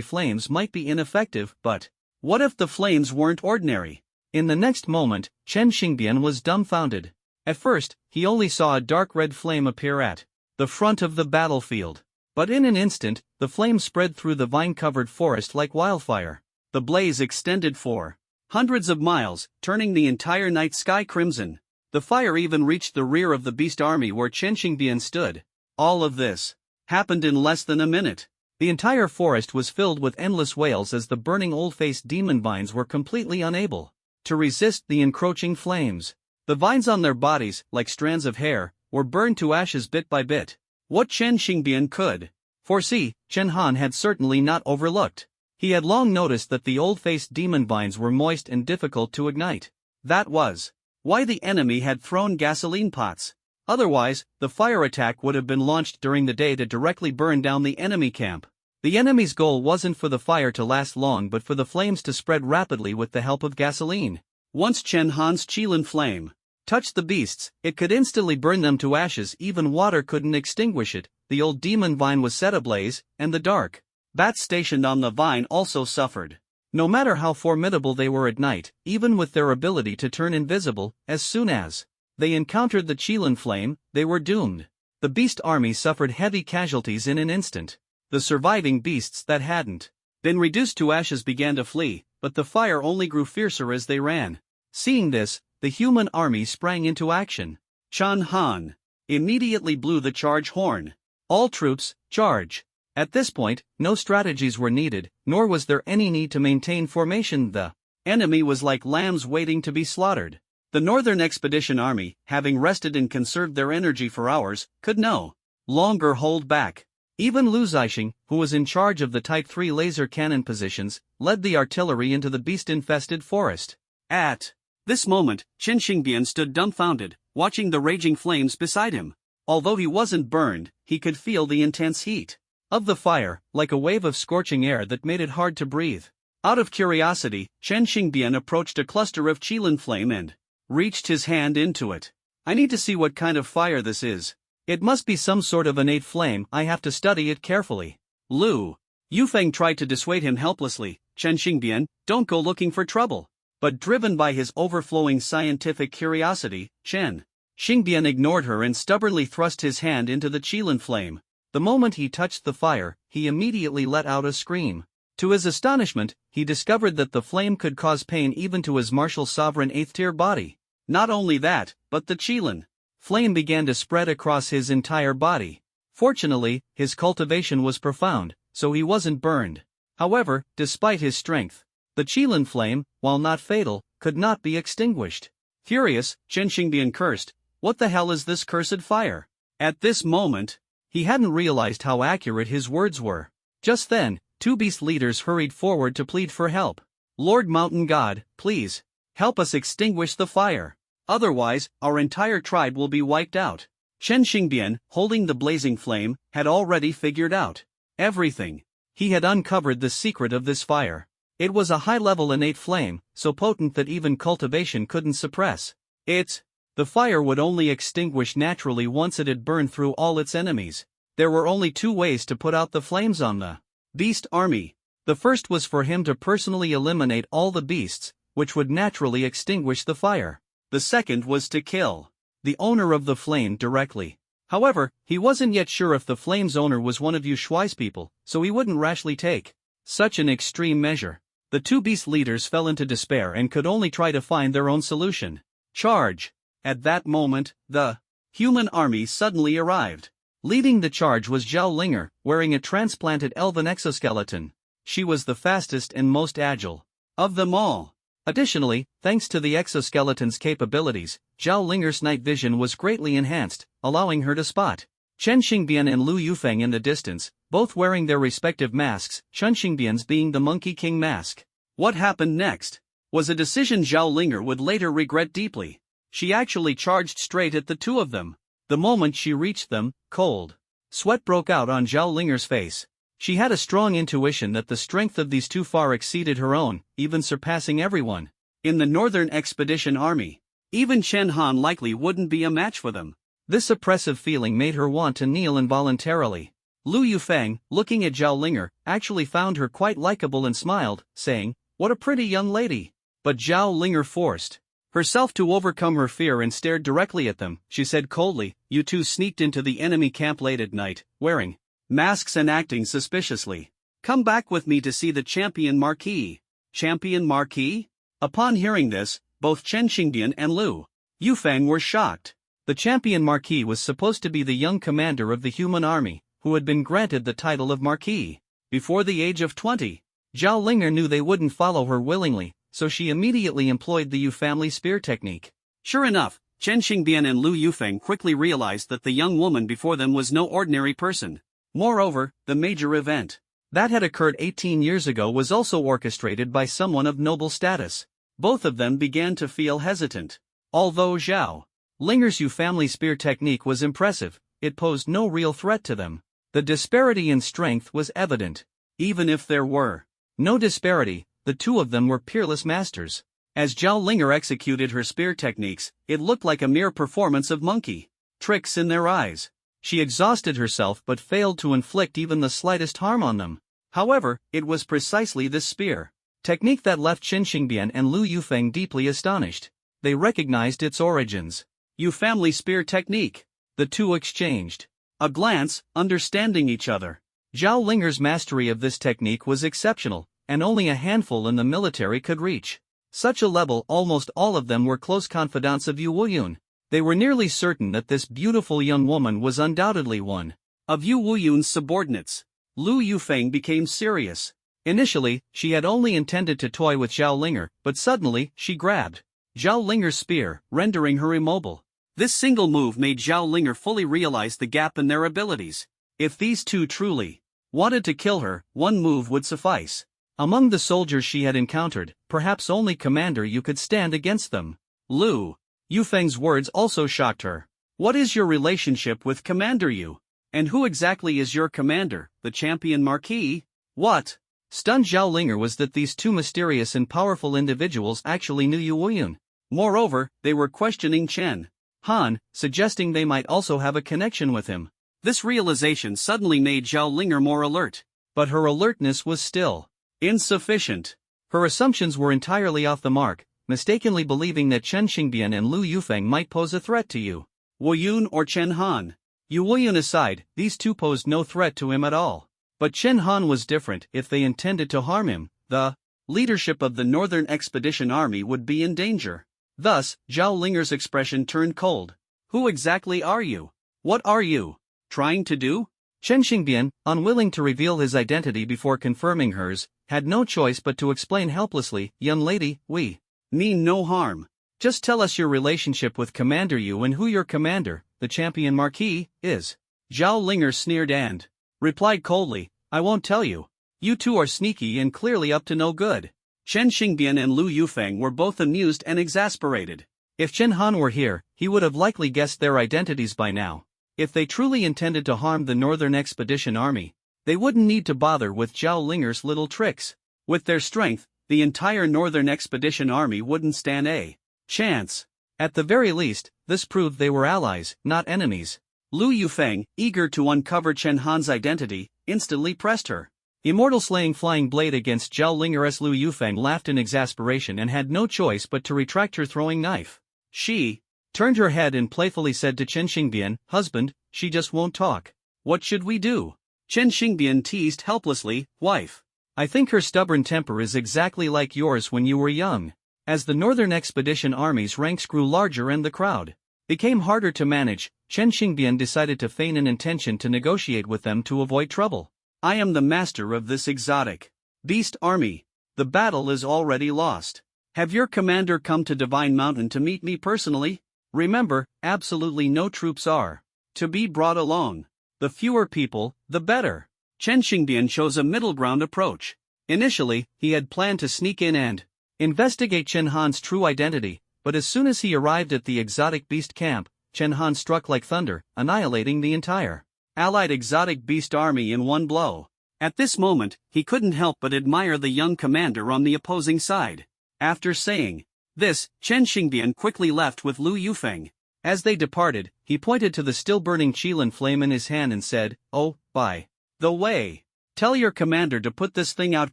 flames might be ineffective. But what if the flames weren't ordinary? In the next moment, Chen Xingbian was dumbfounded. At first, he only saw a dark red flame appear at the front of the battlefield. But in an instant, the flame spread through the vine-covered forest like wildfire. The blaze extended for hundreds of miles, turning the entire night sky crimson. The fire even reached the rear of the beast army where Chen Xingbian stood. All of this happened in less than a minute. The entire forest was filled with endless wails as the burning old-faced demon vines were completely unable to resist the encroaching flames. The vines on their bodies, like strands of hair, were burned to ashes bit by bit. What Chen Xingbian could foresee, Chen Han had certainly not overlooked. He had long noticed that the old-faced demon vines were moist and difficult to ignite. That was why the enemy had thrown gasoline pots. Otherwise, the fire attack would have been launched during the day to directly burn down the enemy camp. The enemy's goal wasn't for the fire to last long but for the flames to spread rapidly with the help of gasoline. Once Chen Han's Qilin flame touched the beasts, it could instantly burn them to ashes. Even water couldn't extinguish it. The old demon vine was set ablaze, and the dark bats stationed on the vine also suffered. No matter how formidable they were at night, even with their ability to turn invisible, as soon as they encountered the Qilin flame, they were doomed. The beast army suffered heavy casualties in an instant. The surviving beasts that hadn't been reduced to ashes began to flee, but the fire only grew fiercer as they ran. Seeing this, the human army sprang into action. Chen Han immediately blew the charge horn. "All troops, charge!" At this point, no strategies were needed, nor was there any need to maintain formation. The enemy was like lambs waiting to be slaughtered. The Northern Expedition Army, having rested and conserved their energy for hours, could no longer hold back. Even Lu Zixing, who was in charge of the Type 3 laser cannon positions, led the artillery into the beast-infested forest. At this moment, Chen Xingbian stood dumbfounded, watching the raging flames beside him. Although he wasn't burned, he could feel the intense heat of the fire, like a wave of scorching air that made it hard to breathe. Out of curiosity, Chen Xingbian approached a cluster of Qilin flame and reached his hand into it. "I need to see what kind of fire this is. It must be some sort of innate flame. I have to study it carefully." Lu Yufeng tried to dissuade him helplessly. "Chen Xingbian, don't go looking for trouble." But driven by his overflowing scientific curiosity, Chen Xingbian ignored her and stubbornly thrust his hand into the Qilin flame. The moment he touched the fire, he immediately let out a scream. To his astonishment, he discovered that the flame could cause pain even to his martial sovereign 8th-tier body. Not only that, but the Qilin flame began to spread across his entire body. Fortunately, his cultivation was profound, so he wasn't burned. However, despite his strength, the Qilin flame, while not fatal, could not be extinguished. Furious, Chen Xingbian cursed, "What the hell is this cursed fire? At this moment, he hadn't realized how accurate his words were. Just then, two beast leaders hurried forward to plead for help. Lord Mountain God, please, help us extinguish the fire. Otherwise, our entire tribe will be wiped out. Chen Xingbian, holding the blazing flame, had already figured out everything. He had uncovered the secret of this fire. It was a high-level innate flame, so potent that even cultivation couldn't suppress it. The fire would only extinguish naturally once it had burned through all its enemies. There were only two ways to put out the flames on the beast army. The first was for him to personally eliminate all the beasts, which would naturally extinguish the fire. The second was to kill the owner of the flame directly. However, he wasn't yet sure if the flame's owner was one of Yu Shuai's people, so he wouldn't rashly take such an extreme measure. The two beast leaders fell into despair and could only try to find their own solution. Charge! At that moment, the human army suddenly arrived. Leading the charge was Zhao Linger, wearing a transplanted elven exoskeleton. She was the fastest and most agile of them all. Additionally, thanks to the exoskeleton's capabilities, Zhao Linger's night vision was greatly enhanced, allowing her to spot Chen Xingbian and Lu Yufeng in the distance, both wearing their respective masks, Chen Xingbian's being the Monkey King mask. What happened next was a decision Zhao Linger would later regret deeply. She actually charged straight at the two of them. The moment she reached them, cold sweat broke out on Zhao Linger's face. She had a strong intuition that the strength of these two far exceeded her own, even surpassing everyone in the Northern Expedition Army. Even Chen Han likely wouldn't be a match for them. This oppressive feeling made her want to kneel involuntarily. Lu Yufeng, looking at Zhao Linger, actually found her quite likable and smiled, saying, "What a pretty young lady." But Zhao Linger forced herself to overcome her fear and stared directly at them. She said coldly, "You two sneaked into the enemy camp late at night, wearing masks and acting suspiciously. Come back with me to see the Champion Marquis." Champion Marquis? Upon hearing this, both Chen Xingbian and Lu Yufeng were shocked. The Champion Marquis was supposed to be the young commander of the human army, who had been granted the title of Marquis before the age of 20. Zhao Linger knew they wouldn't follow her willingly, so she immediately employed the Yu family spear technique. Sure enough, Chen Xingbian and Lu Yufeng quickly realized that the young woman before them was no ordinary person. Moreover, the major event that had occurred 18 years ago was also orchestrated by someone of noble status. Both of them began to feel hesitant. Although Zhao Linger's Yu family spear technique was impressive, it posed no real threat to them. The disparity in strength was evident. Even if there were no disparity, the two of them were peerless masters. As Zhao Linger executed her spear techniques, it looked like a mere performance of monkey tricks in their eyes. She exhausted herself but failed to inflict even the slightest harm on them. However, it was precisely this spear technique that left Chen Xingbian and Lu Yufeng deeply astonished. They recognized its origins. Yu family spear technique. The two exchanged a glance, understanding each other. Zhao Linger's mastery of this technique was exceptional, and only a handful in the military could reach such a level. Almost all of them were close confidants of Yu Wuyun. They were nearly certain that this beautiful young woman was undoubtedly one of Yu Wuyun's subordinates. Lu Yufeng became serious. Initially, she had only intended to toy with Zhao Linger, but suddenly, she grabbed Zhao Linger's spear, rendering her immobile. This single move made Zhao Linger fully realize the gap in their abilities. If these two truly wanted to kill her, one move would suffice. Among the soldiers she had encountered, perhaps only Commander Yu could stand against them. Lu Yufeng's words also shocked her. "What is your relationship with Commander Yu? And who exactly is your commander, the Champion Marquis?" What stunned Zhao Linger was that these two mysterious and powerful individuals actually knew Yu Wuyun. Moreover, they were questioning Chen Han, suggesting they might also have a connection with him. This realization suddenly made Zhao Linger more alert. But her alertness was still insufficient. Her assumptions were entirely off the mark, mistakenly believing that Chen Xingbian and Lu Yufeng might pose a threat to Yu Wuyun or Chen Han. Yu Wuyun aside, these two posed no threat to him at all. But Chen Han was different. If they intended to harm him, the leadership of the Northern Expedition Army would be in danger. Thus, Zhao Linger's expression turned cold. "Who exactly are you? What are you trying to do?" Chen Xingbian, unwilling to reveal his identity before confirming hers, had no choice but to explain helplessly, "Young lady, we mean no harm. Just tell us your relationship with Commander Yu and who your commander, the champion marquis, is. Zhao Linger sneered and replied coldly, I won't tell you. You two are sneaky and clearly up to no good. Chen Xingbian and Lu Yufeng were both amused and exasperated. If Chen Han were here, he would have likely guessed their identities by now. If they truly intended to harm the Northern Expedition Army, they wouldn't need to bother with Zhao Linger's little tricks. With their strength, the entire Northern Expedition Army wouldn't stand a chance. At the very least, this proved they were allies, not enemies. Lu Yufeng, eager to uncover Chen Han's identity, instantly pressed her immortal slaying flying blade against Zhao Linger as Lu Yufeng laughed in exasperation and had no choice but to retract her throwing knife. She turned her head and playfully said to Chen Xingbian, husband, she just won't talk. What should we do? Chen Xingbian teased helplessly, wife. I think her stubborn temper is exactly like yours when you were young. As the Northern Expedition Army's ranks grew larger and the crowd became harder to manage, Chen Xingbian decided to feign an intention to negotiate with them to avoid trouble. I am the master of this exotic beast army. The battle is already lost. Have your commander come to Divine Mountain to meet me personally? Remember, absolutely no troops are to be brought along. The fewer people, the better. Chen Xingbian chose a middle ground approach. Initially, he had planned to sneak in and investigate Chen Han's true identity, but as soon as he arrived at the exotic beast camp, Chen Han struck like thunder, annihilating the entire allied exotic beast army in one blow. At this moment, he couldn't help but admire the young commander on the opposing side. After saying this, Chen Xingbian quickly left with Lu Yufeng. As they departed, he pointed to the still-burning Qilin flame in his hand and said, oh, by the way, tell your commander to put this thing out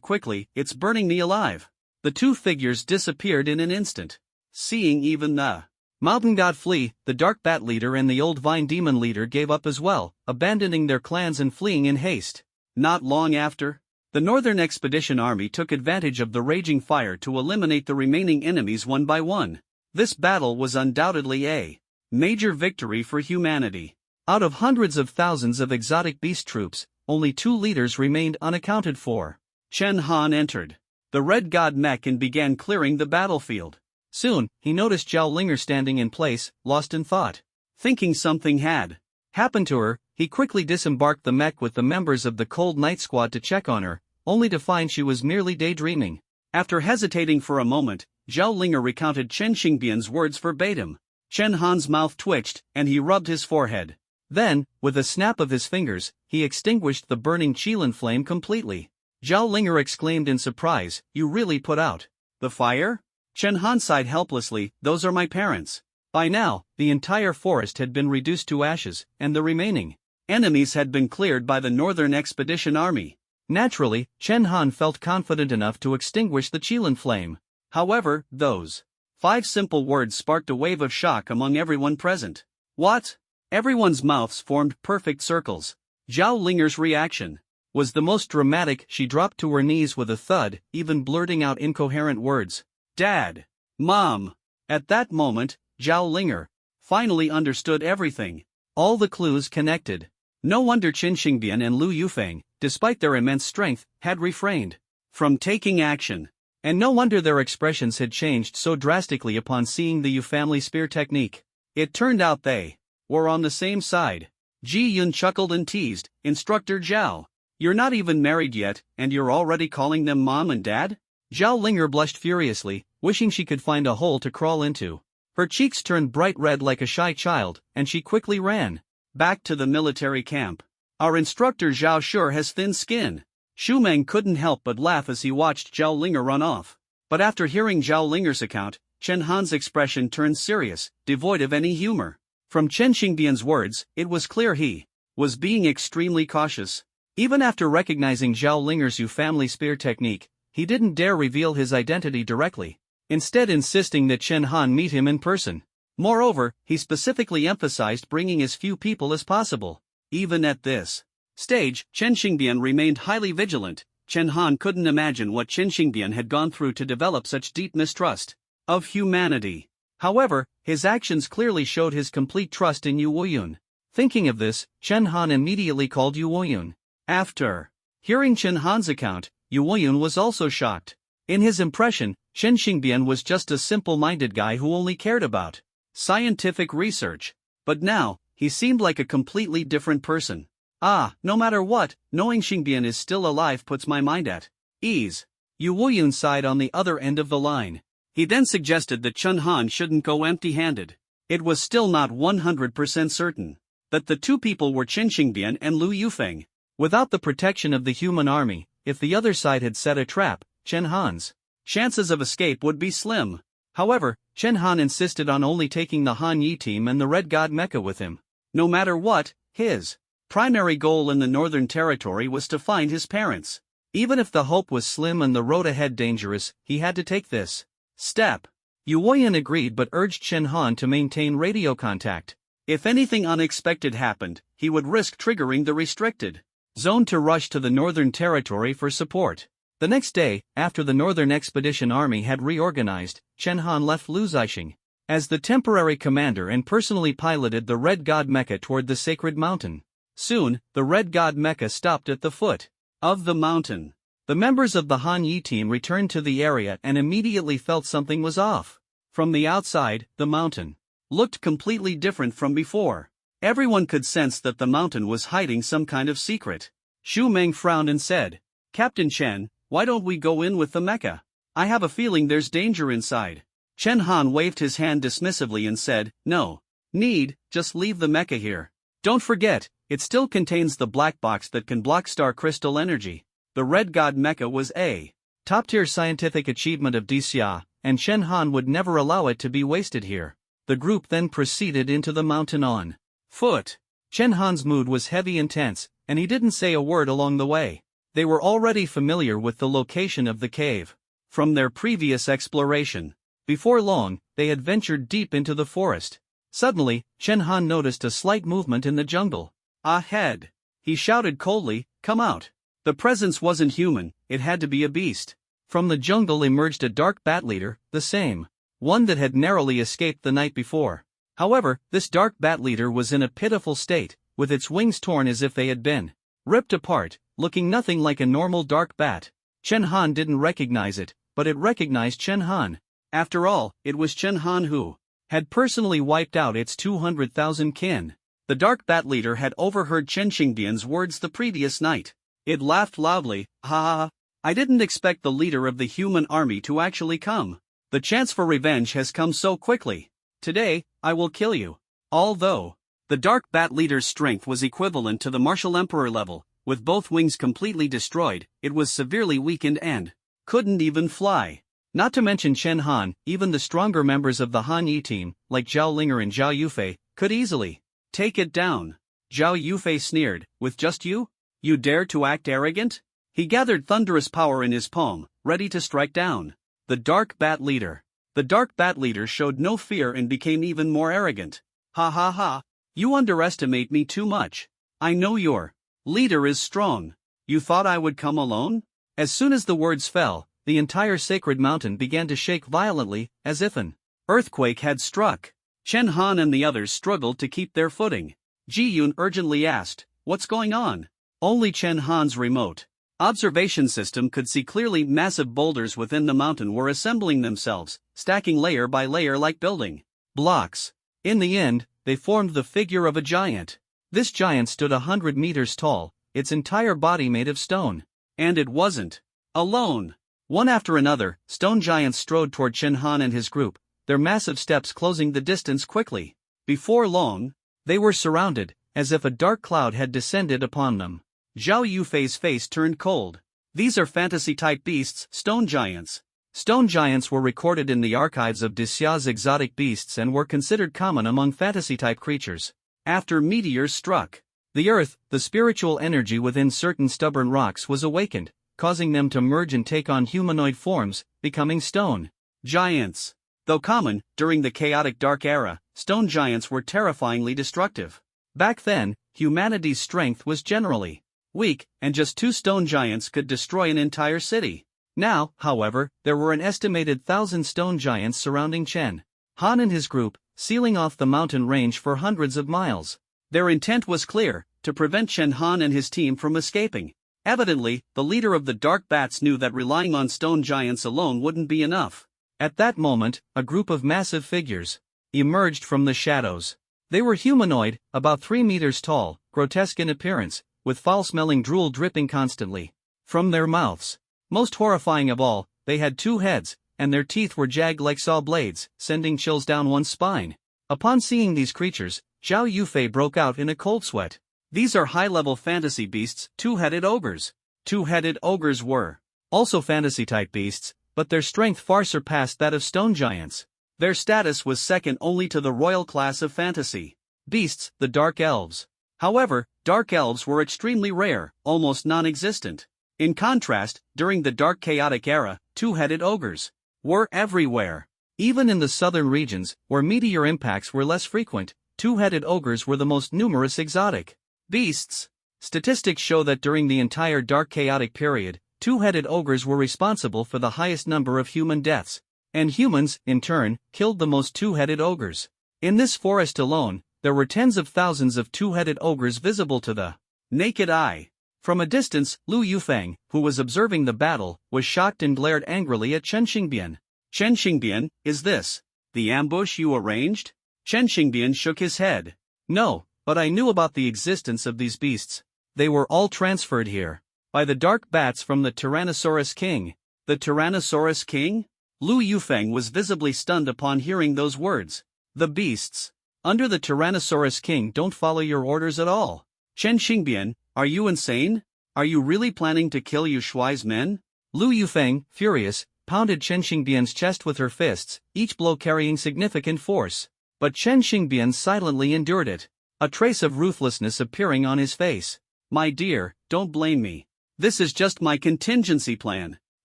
quickly, it's burning me alive. The two figures disappeared in an instant. Seeing even the mountain god flee, the dark bat leader and the old vine demon leader gave up as well, abandoning their clans and fleeing in haste. Not long after, the Northern Expedition Army took advantage of the raging fire to eliminate the remaining enemies one by one. This battle was undoubtedly a major victory for humanity. Out of hundreds of thousands of exotic beast troops, only 2 leaders remained unaccounted for. Chen Han entered the Red God mech and began clearing the battlefield. Soon, he noticed Zhao Linger standing in place, lost in thought. Thinking something had happened to her, he quickly disembarked the mech with the members of the Cold Night Squad to check on her, only to find she was merely daydreaming. After hesitating for a moment, Zhao Linger recounted Chen Xingbian's words verbatim. Chen Han's mouth twitched, and he rubbed his forehead. Then, with a snap of his fingers, he extinguished the burning Qilin flame completely. Zhao Linger exclaimed in surprise, you really put out the fire? Chen Han sighed helplessly, those are my parents. By now, the entire forest had been reduced to ashes, and the remaining enemies had been cleared by the Northern Expedition Army. Naturally, Chen Han felt confident enough to extinguish the Qilin flame. However, those 5 simple words sparked a wave of shock among everyone present. What? Everyone's mouths formed perfect circles. Zhao Linger's reaction was the most dramatic. She dropped to her knees with a thud, even blurting out incoherent words. Dad! Mom! At that moment, Zhao Linger finally understood everything. All the clues connected. No wonder Chen Xingbian and Lu Yufeng, despite their immense strength, had refrained from taking action. And no wonder their expressions had changed so drastically upon seeing the Yu family spear technique. It turned out they were on the same side. Ji Yun chuckled and teased, Instructor Zhao, you're not even married yet, and you're already calling them mom and dad? Zhao Linger blushed furiously, wishing she could find a hole to crawl into. Her cheeks turned bright red like a shy child, and she quickly ran back to the military camp. Our instructor Zhao sure has thin skin. Xu Meng couldn't help but laugh as he watched Zhao Linger run off. But after hearing Zhao Linger's account, Chen Han's expression turned serious, devoid of any humor. From Chen Xingbian's words, it was clear he was being extremely cautious. Even after recognizing Zhao Linger's Yu family spear technique, he didn't dare reveal his identity directly, instead insisting that Chen Han meet him in person. Moreover, he specifically emphasized bringing as few people as possible. Even at this stage, Chen Xingbian remained highly vigilant. Chen Han couldn't imagine what Chen Xingbian had gone through to develop such deep mistrust of humanity. However, his actions clearly showed his complete trust in Yu Woyun. Thinking of this, Chen Han immediately called Yu Woyun. After hearing Chen Han's account, Yu Woyun was also shocked. In his impression, Chen Xingbian was just a simple-minded guy who only cared about scientific research. But now, he seemed like a completely different person. Ah, no matter what, knowing Xingbian is still alive puts my mind at ease. Yu Wuyun sighed on the other end of the line. He then suggested that Chen Han shouldn't go empty-handed. It was still not 100% certain that the two people were Qin Xingbian and Lu Yufeng. Without the protection of the human army, if the other side had set a trap, Chen Han's chances of escape would be slim. However, Chen Han insisted on only taking the Han Yi team and the Red God Mecha with him. No matter what, his primary goal in the Northern Territory was to find his parents. Even if the hope was slim and the road ahead dangerous, he had to take this step. Yu Wuyun agreed but urged Chen Han to maintain radio contact. If anything unexpected happened, he would risk triggering the restricted zone to rush to the Northern Territory for support. The next day, after the Northern Expedition Army had reorganized, Chen Han left Lu Zixing as the temporary commander and personally piloted the Red God Mecha toward the sacred mountain. Soon, the Red God Mecha stopped at the foot of the mountain. The members of the Han Yi team returned to the area and immediately felt something was off. From the outside, the mountain looked completely different from before. Everyone could sense that the mountain was hiding some kind of secret. Xu Meng frowned and said, "Captain Chen, why don't we go in with the mecha? I have a feeling there's danger inside." Chen Han waved his hand dismissively and said, "No need, just leave the mecha here. Don't forget, it still contains the black box that can block star crystal energy." The Red God Mecha was a top-tier scientific achievement of Dixia, and Chen Han would never allow it to be wasted here. The group then proceeded into the mountain on foot. Chen Han's mood was heavy and tense, and he didn't say a word along the way. They were already familiar with the location of the cave from their previous exploration. Before long, they had ventured deep into the forest. Suddenly, Chen Han noticed a slight movement in the jungle. "Ahead!" he shouted coldly, "Come out!" The presence wasn't human, it had to be a beast. From the jungle emerged a dark bat leader, the same one that had narrowly escaped the night before. However, this dark bat leader was in a pitiful state, with its wings torn as if they had been ripped apart, looking nothing like a normal dark bat. Chen Han didn't recognize it, but it recognized Chen Han. After all, it was Chen Han who had personally wiped out its 200,000 kin. The dark bat leader had overheard Chen Xingbian's words the previous night. It laughed loudly, "Ha ha ha, I didn't expect the leader of the human army to actually come. The chance for revenge has come so quickly. Today, I will kill you." Although the dark bat leader's strength was equivalent to the martial emperor level, with both wings completely destroyed, it was severely weakened and couldn't even fly. Not to mention Chen Han, even the stronger members of the Han Yi team, like Zhao Linger and Zhao Yufei, could easily take it down. Zhao Yufei sneered, "With just you? You dare to act arrogant?" He gathered thunderous power in his palm, ready to strike down the dark bat leader. The dark bat leader showed no fear and became even more arrogant. "Ha ha ha, you underestimate me too much. I know your leader is strong. You thought I would come alone?" As soon as the words fell, the entire sacred mountain began to shake violently, as if an earthquake had struck. Chen Han and the others struggled to keep their footing. Ji Yun urgently asked, "What's going on?" Only Chen Han's remote observation system could see clearly. Massive boulders within the mountain were assembling themselves, stacking layer by layer like building blocks. In the end, they formed the figure of a giant. This giant stood 100 meters tall, its entire body made of stone. And it wasn't alone. One after another, stone giants strode toward Chen Han and his group, their massive steps closing the distance quickly. Before long, they were surrounded, as if a dark cloud had descended upon them. Zhao Yufei's face turned cold. "These are fantasy-type beasts, stone giants." Stone giants were recorded in the archives of Dixia's exotic beasts and were considered common among fantasy-type creatures. After meteors struck the earth, the spiritual energy within certain stubborn rocks was awakened, causing them to merge and take on humanoid forms, becoming stone giants. Though common, during the chaotic Dark Era, stone giants were terrifyingly destructive. Back then, humanity's strength was generally weak, and just 2 stone giants could destroy an entire city. Now, however, there were an estimated 1,000 stone giants surrounding Chen Han and his group, sealing off the mountain range for hundreds of miles. Their intent was clear, to prevent Chen Han and his team from escaping. Evidently, the leader of the Dark Bats knew that relying on stone giants alone wouldn't be enough. At that moment, a group of massive figures emerged from the shadows. They were humanoid, about 3 meters tall, grotesque in appearance, with foul-smelling drool dripping constantly from their mouths. Most horrifying of all, they had 2 heads, and their teeth were jagged like saw blades, sending chills down one's spine. Upon seeing these creatures, Zhao Yufei broke out in a cold sweat. These are high-level fantasy beasts, 2-headed ogres. 2-headed ogres were also fantasy-type beasts, but their strength far surpassed that of stone giants. Their status was second only to the royal class of fantasy beasts, the Dark Elves. However, Dark Elves were extremely rare, almost non-existent. In contrast, during the Dark Chaotic Era, 2-headed ogres were everywhere. Even in the southern regions, where meteor impacts were less frequent, 2-headed ogres were the most numerous exotic beasts. Statistics show that during the entire Dark Chaotic period, 2-headed ogres were responsible for the highest number of human deaths, and humans, in turn, killed the most 2-headed ogres. In this forest alone, there were tens of thousands of 2-headed ogres visible to the naked eye. From a distance, Lu Yufeng, who was observing the battle, was shocked and glared angrily at Chen Xingbian. Chen Xingbian, is this the ambush you arranged? Chen Xingbian shook his head. No, but I knew about the existence of these beasts. They were all transferred here by the dark bats from the Tyrannosaurus King. The Tyrannosaurus King? Lu Yufeng was visibly stunned upon hearing those words. The beasts under the Tyrannosaurus King don't follow your orders at all. Chen Xingbian, are you insane? Are you really planning to kill Yu Shuai's men? Lu Yufeng, furious, pounded Chen Xingbian's chest with her fists, each blow carrying significant force. But Chen Xingbian silently endured it, a trace of ruthlessness appearing on his face. My dear, don't blame me. This is just my contingency plan.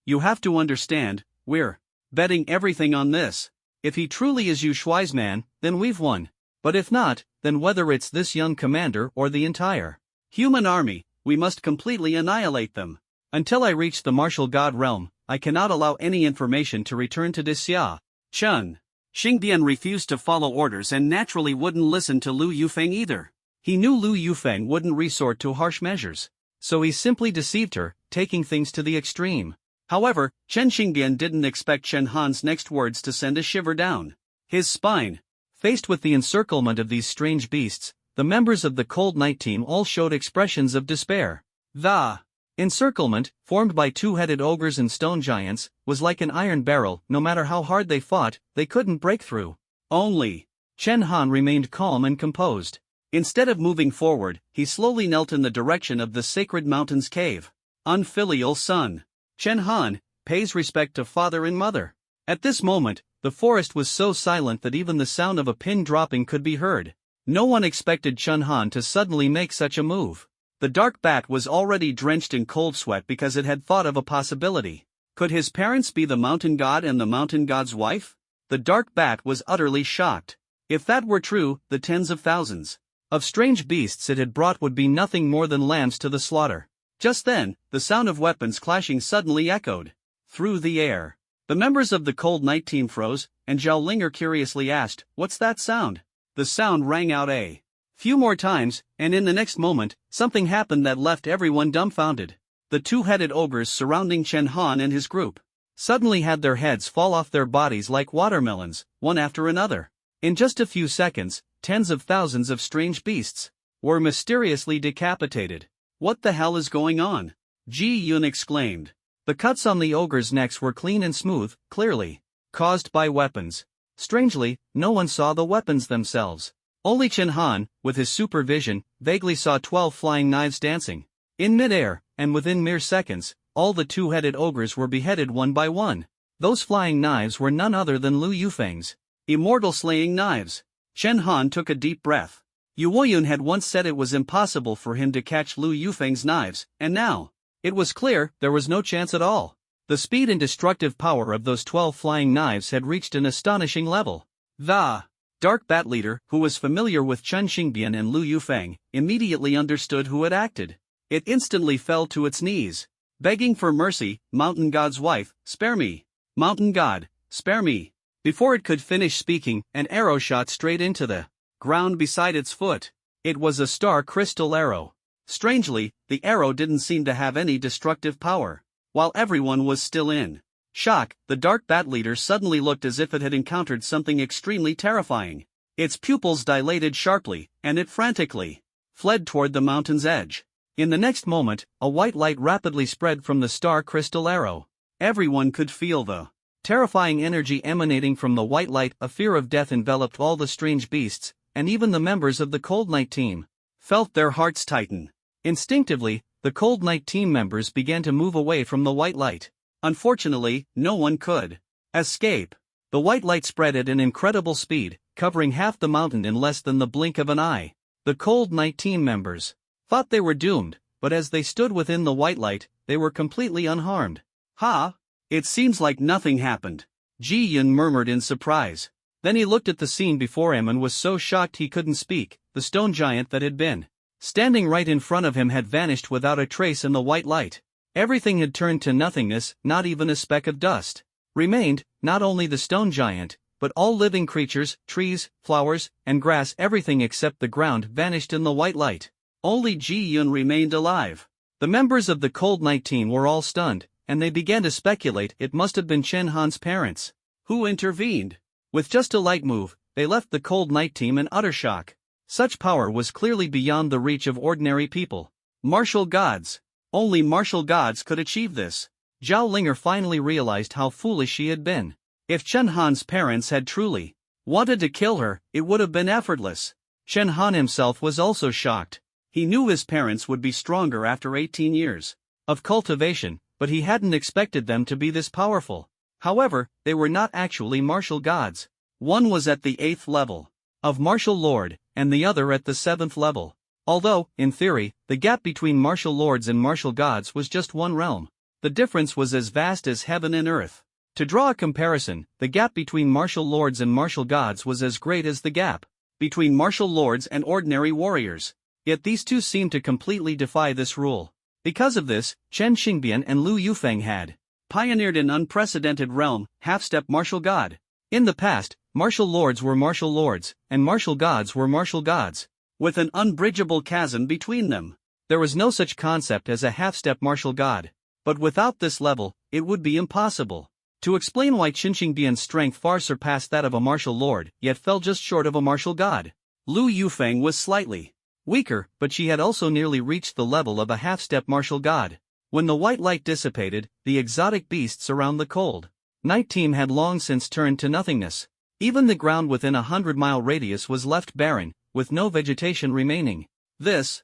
You have to understand, we're betting everything on this. If he truly is Yu Shuai's man, then we've won. But if not, then whether it's this young commander or the entire human army, we must completely annihilate them. Until I reach the martial god realm, I cannot allow any information to return to Dixia. Chen Xingbian refused to follow orders and naturally wouldn't listen to Lu Yufeng either. He knew Lu Yufeng wouldn't resort to harsh measures, so he simply deceived her, taking things to the extreme. However, Chen Xingbian didn't expect Chen Han's next words to send a shiver down his spine. Faced with the encirclement of these strange beasts, the members of the Cold Night team all showed expressions of despair. The encirclement, formed by 2-headed ogres and stone giants, was like an iron barrel. No matter how hard they fought, they couldn't break through. Only Chen Han remained calm and composed. Instead of moving forward, he slowly knelt in the direction of the sacred mountain's cave. Unfilial son. Chen Han pays respect to father and mother. At this moment, the forest was so silent that even the sound of a pin dropping could be heard. No one expected Chen Han to suddenly make such a move. The dark bat was already drenched in cold sweat because it had thought of a possibility. Could his parents be the mountain god and the mountain god's wife? The dark bat was utterly shocked. If that were true, the tens of thousands of strange beasts it had brought would be nothing more than lambs to the slaughter. Just then, the sound of weapons clashing suddenly echoed through the air. The members of the Cold Night team froze, and Zhao Linger curiously asked, "What's that sound?" The sound rang out a few more times, and in the next moment, something happened that left everyone dumbfounded. The 2-headed ogres surrounding Chen Han and his group suddenly had their heads fall off their bodies like watermelons, one after another. In just a few seconds, tens of thousands of strange beasts were mysteriously decapitated. What the hell is going on? Ji Yun exclaimed. The cuts on the ogres' necks were clean and smooth, clearly caused by weapons. Strangely, no one saw the weapons themselves. Only Chen Han, with his supervision, vaguely saw 12 flying knives dancing in midair, and within mere seconds, all the 2-headed ogres were beheaded one by one. Those flying knives were none other than Lu Yufeng's immortal slaying knives. Chen Han took a deep breath. Yu Woyun had once said it was impossible for him to catch Lu Yufeng's knives, and now it was clear there was no chance at all. The speed and destructive power of those 12 flying knives had reached an astonishing level. The Dark Bat leader, who was familiar with Chen Xingbian and Lu Yufeng, immediately understood who had acted. It instantly fell to its knees, begging for mercy. Mountain God's wife, spare me. Mountain God, spare me. Before it could finish speaking, an arrow shot straight into the ground beside its foot. It was a star crystal arrow. Strangely, the arrow didn't seem to have any destructive power. While everyone was still in shock, the Dark Bat leader suddenly looked as if it had encountered something extremely terrifying. Its pupils dilated sharply, and it frantically fled toward the mountain's edge. In the next moment, a white light rapidly spread from the star crystal arrow. Everyone could feel the terrifying energy emanating from the white light. A fear of death enveloped all the strange beasts, and even the members of the Cold Night team felt their hearts tighten. Instinctively, the Cold Night team members began to move away from the white light. Unfortunately, no one could escape. The white light spread at an incredible speed, covering half the mountain in less than the blink of an eye. The Cold Night team members thought they were doomed, but as they stood within the white light, they were completely unharmed. "Ha! It seems like nothing happened," Ji-yun murmured in surprise. Then he looked at the scene before him and was so shocked he couldn't speak. The stone giant that had been standing right in front of him had vanished without a trace in the white light. Everything had turned to nothingness, not even a speck of dust remained. Not only the stone giant, but all living creatures, trees, flowers, and grass, everything except the ground vanished in the white light. Only Ji-yun remained alive. The members of the Cold Night team were all stunned, and they began to speculate it must have been Chen Han's parents who intervened. With just a light move, they left the Cold Night team in utter shock. Such power was clearly beyond the reach of ordinary people. Martial gods. Only martial gods could achieve this. Zhao Linger finally realized how foolish she had been. If Chen Han's parents had truly wanted to kill her, it would have been effortless. Chen Han himself was also shocked. He knew his parents would be stronger after 18 years of cultivation, but he hadn't expected them to be this powerful. However, they were not actually martial gods. One was at the 8th level of martial lord, and the other at the 7th level. Although, in theory, the gap between martial lords and martial gods was just one realm, the difference was as vast as heaven and earth. To draw a comparison, the gap between martial lords and martial gods was as great as the gap between martial lords and ordinary warriors. Yet these two seemed to completely defy this rule. Because of this, Chen Xingbian and Lu Yufeng had pioneered an unprecedented realm, half-step martial god. In the past, martial lords were martial lords, and martial gods were martial gods, with an unbridgeable chasm between them. There was no such concept as a half-step martial god. But without this level, it would be impossible to explain why Chen Xingbian's strength far surpassed that of a martial lord, yet fell just short of a martial god. Lu Yufeng was slightly weaker, but she had also nearly reached the level of a half-step martial god. When the white light dissipated, the exotic beasts around the Cold Night team had long since turned to nothingness. Even the ground within a 100-mile radius was left barren, with no vegetation remaining. This.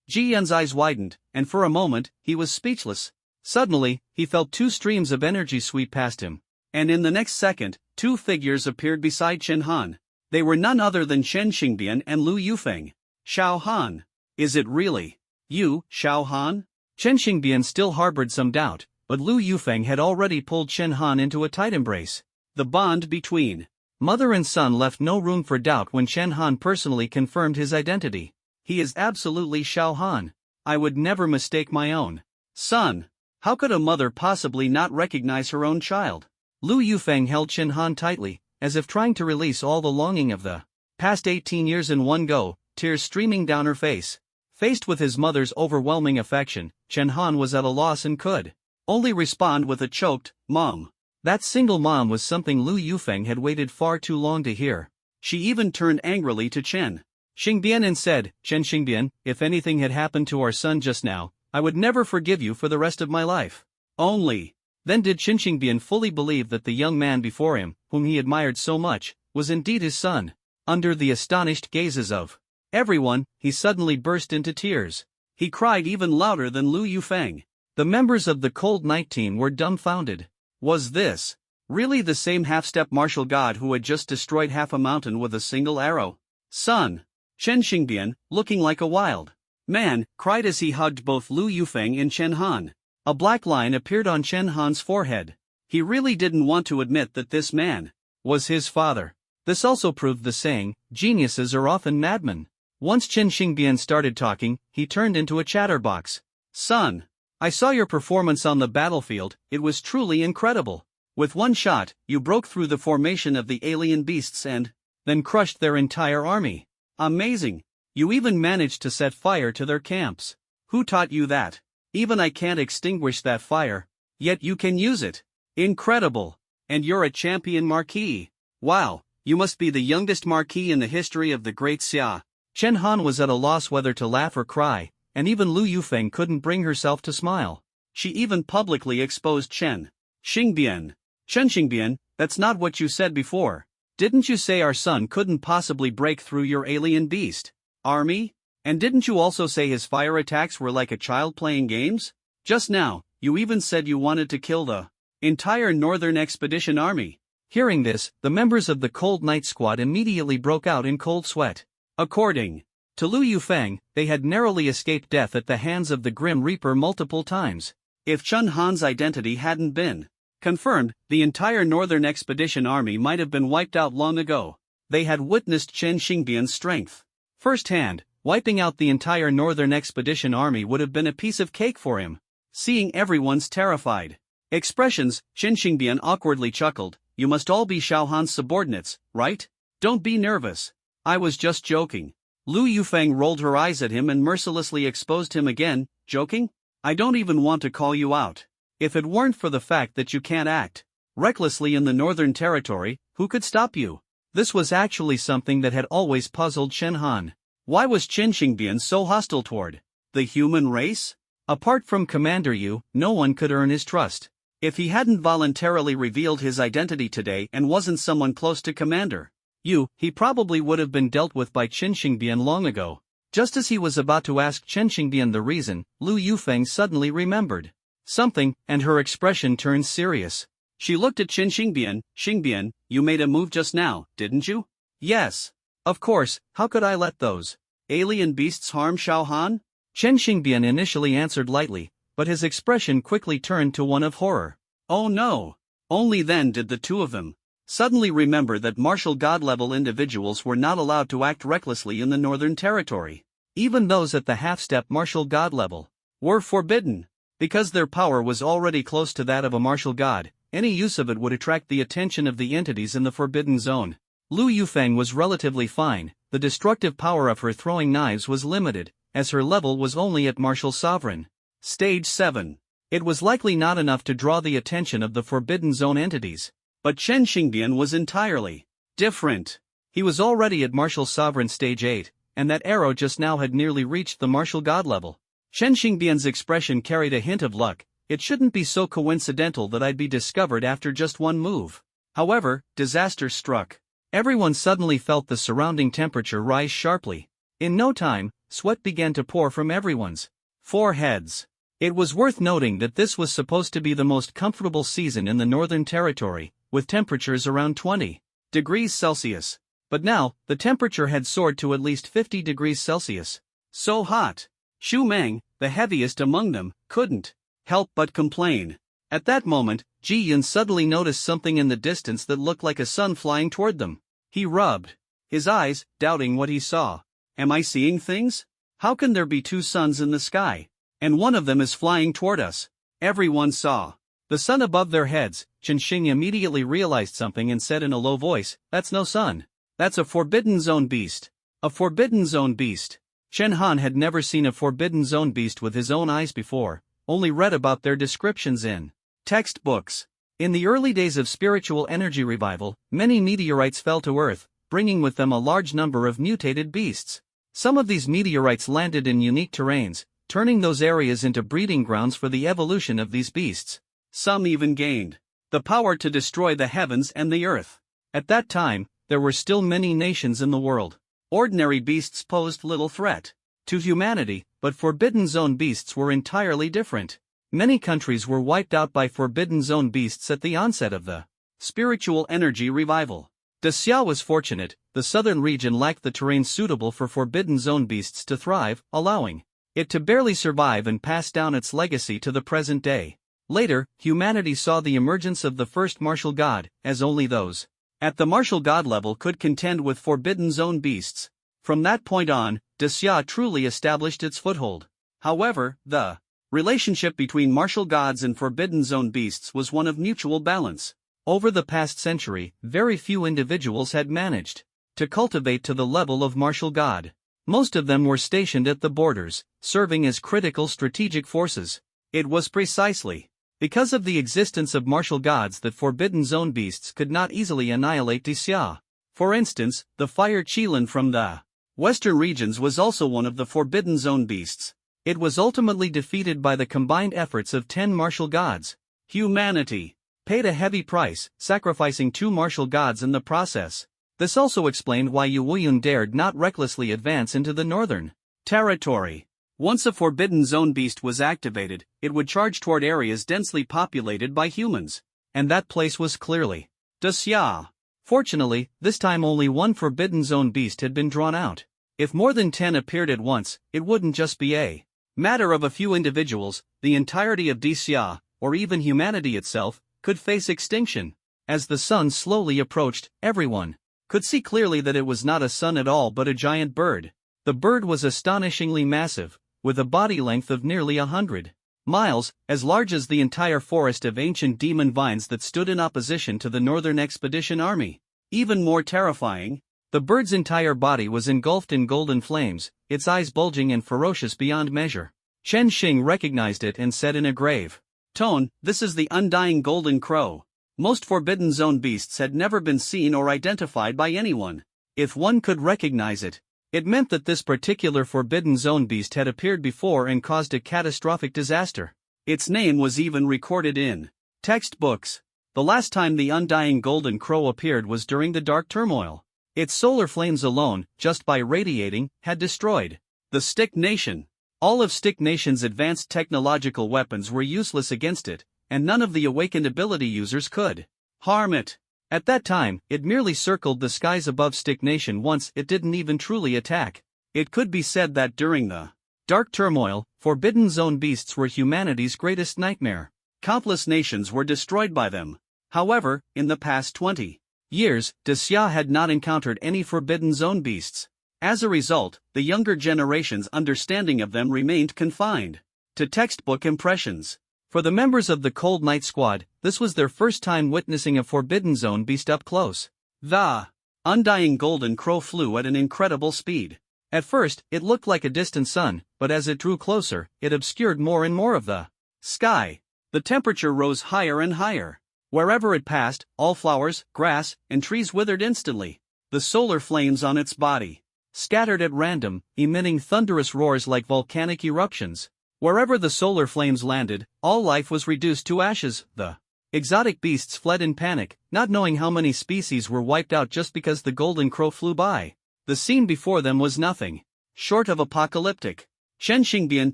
Ji-yun's eyes widened, and for a moment, he was speechless. Suddenly, he felt two streams of energy sweep past him, and in the next second, two figures appeared beside Chen Han. They were none other than Chen Xingbian and Lu Yufeng. "Xiao Han. Is it really you, Xiao Han?" Chen Xingbian still harbored some doubt, but Lu Yufeng had already pulled Chen Han into a tight embrace. The bond between mother and son left no room for doubt when Chen Han personally confirmed his identity. "He is absolutely Xiao Han. I would never mistake my own son. How could a mother possibly not recognize her own child?" Lu Yufeng held Chen Han tightly, as if trying to release all the longing of the past 18 years in one go, tears streaming down her face. Faced with his mother's overwhelming affection, Chen Han was at a loss and could only respond with a choked, "Mom." That single mom was something Lu Yufeng had waited far too long to hear. She even turned angrily to Chen Xingbian and said, "Chen Xingbian, if anything had happened to our son just now, I would never forgive you for the rest of my life." Only then did Chen Xingbian fully believe that the young man before him, whom he admired so much, was indeed his son. Under the astonished gazes of everyone, he suddenly burst into tears. He cried even louder than Lu Yufeng. The members of the Cold Night team were dumbfounded. Was this really the same half-step martial god who had just destroyed half a mountain with a single arrow? "Son!" Chen Xingbian, looking like a wild man, cried as he hugged both Lu Yufeng and Chen Han. A black line appeared on Chen Han's forehead. He really didn't want to admit that this man was his father. This also proved the saying, "Geniuses are often madmen." Once Chen Xingbian started talking, he turned into a chatterbox. "Son, I saw your performance on the battlefield, it was truly incredible. With one shot, you broke through the formation of the alien beasts and then crushed their entire army. Amazing. You even managed to set fire to their camps. Who taught you that? Even I can't extinguish that fire. Yet you can use it. Incredible. And you're a champion marquis. Wow, You must be the youngest marquis in the history of the Great Xia. Chen Han was at a loss whether to laugh or cry, and even Lu Yufeng couldn't bring herself to smile. She even publicly exposed Chen Xingbian. Chen Xingbian, that's not what you said before. Didn't you say our son couldn't possibly break through your alien beast army? And didn't you also say his fire attacks were like a child playing games? Just now, you even said you wanted to kill the entire Northern Expedition Army. Hearing this, the members of the Cold Night Squad immediately broke out in cold sweat. According to Lu Yufeng, they had narrowly escaped death at the hands of the Grim Reaper multiple times. If Chen Han's identity hadn't been confirmed, the entire Northern Expedition Army might have been wiped out long ago. They had witnessed Chen Xingbian's strength firsthand. Wiping out the entire Northern Expedition Army would have been a piece of cake for him. Seeing everyone's terrified expressions, Chen Xingbian awkwardly chuckled. You must all be Xiao Han's subordinates, right? Don't be nervous. I was just joking. Lu Yufeng rolled her eyes at him and mercilessly exposed him again. Joking? I don't even want to call you out. If it weren't for the fact that you can't act recklessly in the Northern Territory, who could stop you? This was actually something that had always puzzled Chen Han. Why was Chen Xingbian so hostile toward the human race? Apart from Commander Yu, no one could earn his trust. If he hadn't voluntarily revealed his identity today and wasn't someone close to Commander Yu, he probably would have been dealt with by Chen Xingbian long ago. Just as he was about to ask Chen Xingbian the reason, Lu Yufeng suddenly remembered something, and her expression turned serious. She looked at Chen Xingbian. Xingbian, you made a move just now, didn't you? Yes. Of course, how could I let those alien beasts harm Xiao Han? Chen Xingbian initially answered lightly, but his expression quickly turned to one of horror. Oh no! Only then did the two of them suddenly remember that martial god-level individuals were not allowed to act recklessly in the Northern Territory. Even those at the half-step martial god level were forbidden. Because their power was already close to that of a martial god, any use of it would attract the attention of the entities in the Forbidden Zone. Lu Yufeng was relatively fine. The destructive power of her throwing knives was limited, as her level was only at Martial Sovereign. Stage 7. It was likely not enough to draw the attention of the Forbidden Zone entities. But Chen Xingbian was entirely different. He was already at Martial Sovereign Stage 8, and that arrow just now had nearly reached the Martial God level. Chen Xingbian's expression carried a hint of luck. It shouldn't be so coincidental that I'd be discovered after just one move. However, disaster struck. Everyone suddenly felt the surrounding temperature rise sharply. In no time, sweat began to pour from everyone's foreheads. It was worth noting that this was supposed to be the most comfortable season in the Northern Territory, with temperatures around 20 degrees Celsius. But now, the temperature had soared to at least 50 degrees Celsius. So hot. Xu Meng, the heaviest among them, couldn't help but complain. At that moment, Ji Yun suddenly noticed something in the distance that looked like a sun flying toward them. He rubbed his eyes, doubting what he saw. Am I seeing things? How can there be two suns in the sky? And one of them is flying toward us. Everyone saw the sun above their heads. Chen Xing immediately realized something and said in a low voice, "That's no sun. That's a Forbidden Zone beast." A Forbidden Zone beast. Chen Han had never seen a Forbidden Zone beast with his own eyes before, only read about their descriptions in textbooks. In the early days of spiritual energy revival, many meteorites fell to Earth, bringing with them a large number of mutated beasts. Some of these meteorites landed in unique terrains, turning those areas into breeding grounds for the evolution of these beasts. Some even gained the power to destroy the heavens and the earth. At that time, there were still many nations in the world. Ordinary beasts posed little threat to humanity, but Forbidden Zone beasts were entirely different. Many countries were wiped out by Forbidden Zone beasts at the onset of the spiritual energy revival. Xia was fortunate. The southern region lacked the terrain suitable for Forbidden Zone beasts to thrive, allowing it to barely survive and pass down its legacy to the present day. Later, humanity saw the emergence of the first martial god, as only those at the martial god level could contend with Forbidden Zone beasts. From that point on, Xia truly established its foothold. However, the relationship between martial gods and Forbidden Zone beasts was one of mutual balance. Over the past century, very few individuals had managed to cultivate to the level of martial god. Most of them were stationed at the borders, serving as critical strategic forces. It was precisely because of the existence of martial gods that Forbidden Zone beasts could not easily annihilate Xia. For instance, the fire Qilin from the western regions was also one of the Forbidden Zone beasts. It was ultimately defeated by the combined efforts of 10 martial gods. Humanity paid a heavy price, sacrificing 2 martial gods in the process. This also explained why Yu Wuyun dared not recklessly advance into the northern territory. Once a Forbidden Zone beast was activated, it would charge toward areas densely populated by humans. And that place was clearly Daxia. Fortunately, this time only one Forbidden Zone beast had been drawn out. If more than 10 appeared at once, it wouldn't just be a matter of a few individuals. The entirety of Daxia, or even humanity itself, could face extinction. As the sun slowly approached, everyone could see clearly that it was not a sun at all but a giant bird. The bird was astonishingly massive, with a body length of nearly 100 miles, as large as the entire forest of ancient demon vines that stood in opposition to the Northern Expedition Army. Even more terrifying, the bird's entire body was engulfed in golden flames, its eyes bulging and ferocious beyond measure. Chen Xing recognized it and said in a grave tone, "This is the undying golden crow." Most Forbidden Zone beasts had never been seen or identified by anyone. If one could recognize it, it meant that this particular Forbidden Zone beast had appeared before and caused a catastrophic disaster. Its name was even recorded in textbooks. The last time the undying golden crow appeared was during the Dark Turmoil. Its solar flames alone, just by radiating, had destroyed the Stick Nation. All of Stick Nation's advanced technological weapons were useless against it, and none of the awakened ability users could harm it. At that time, it merely circled the skies above Stick Nation once. It didn't even truly attack. It could be said that during the Dark Turmoil, Forbidden Zone beasts were humanity's greatest nightmare. Countless nations were destroyed by them. However, in the past 20 years, Daxia had not encountered any Forbidden Zone beasts. As a result, the younger generation's understanding of them remained confined to textbook impressions. For the members of the Cold Night Squad, this was their first time witnessing a Forbidden Zone beast up close. The undying golden crow flew at an incredible speed. At first, it looked like a distant sun, but as it drew closer, it obscured more and more of the sky. The temperature rose higher and higher. Wherever it passed, all flowers, grass, and trees withered instantly. The solar flames on its body scattered at random, emitting thunderous roars like volcanic eruptions. Wherever the solar flames landed, all life was reduced to ashes. The exotic beasts fled in panic, not knowing how many species were wiped out just because the golden crow flew by. The scene before them was nothing short of apocalyptic. Chen Xingbian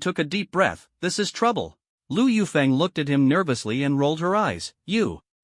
took a deep breath. This is trouble. Lu Yufeng looked at him nervously and rolled her eyes.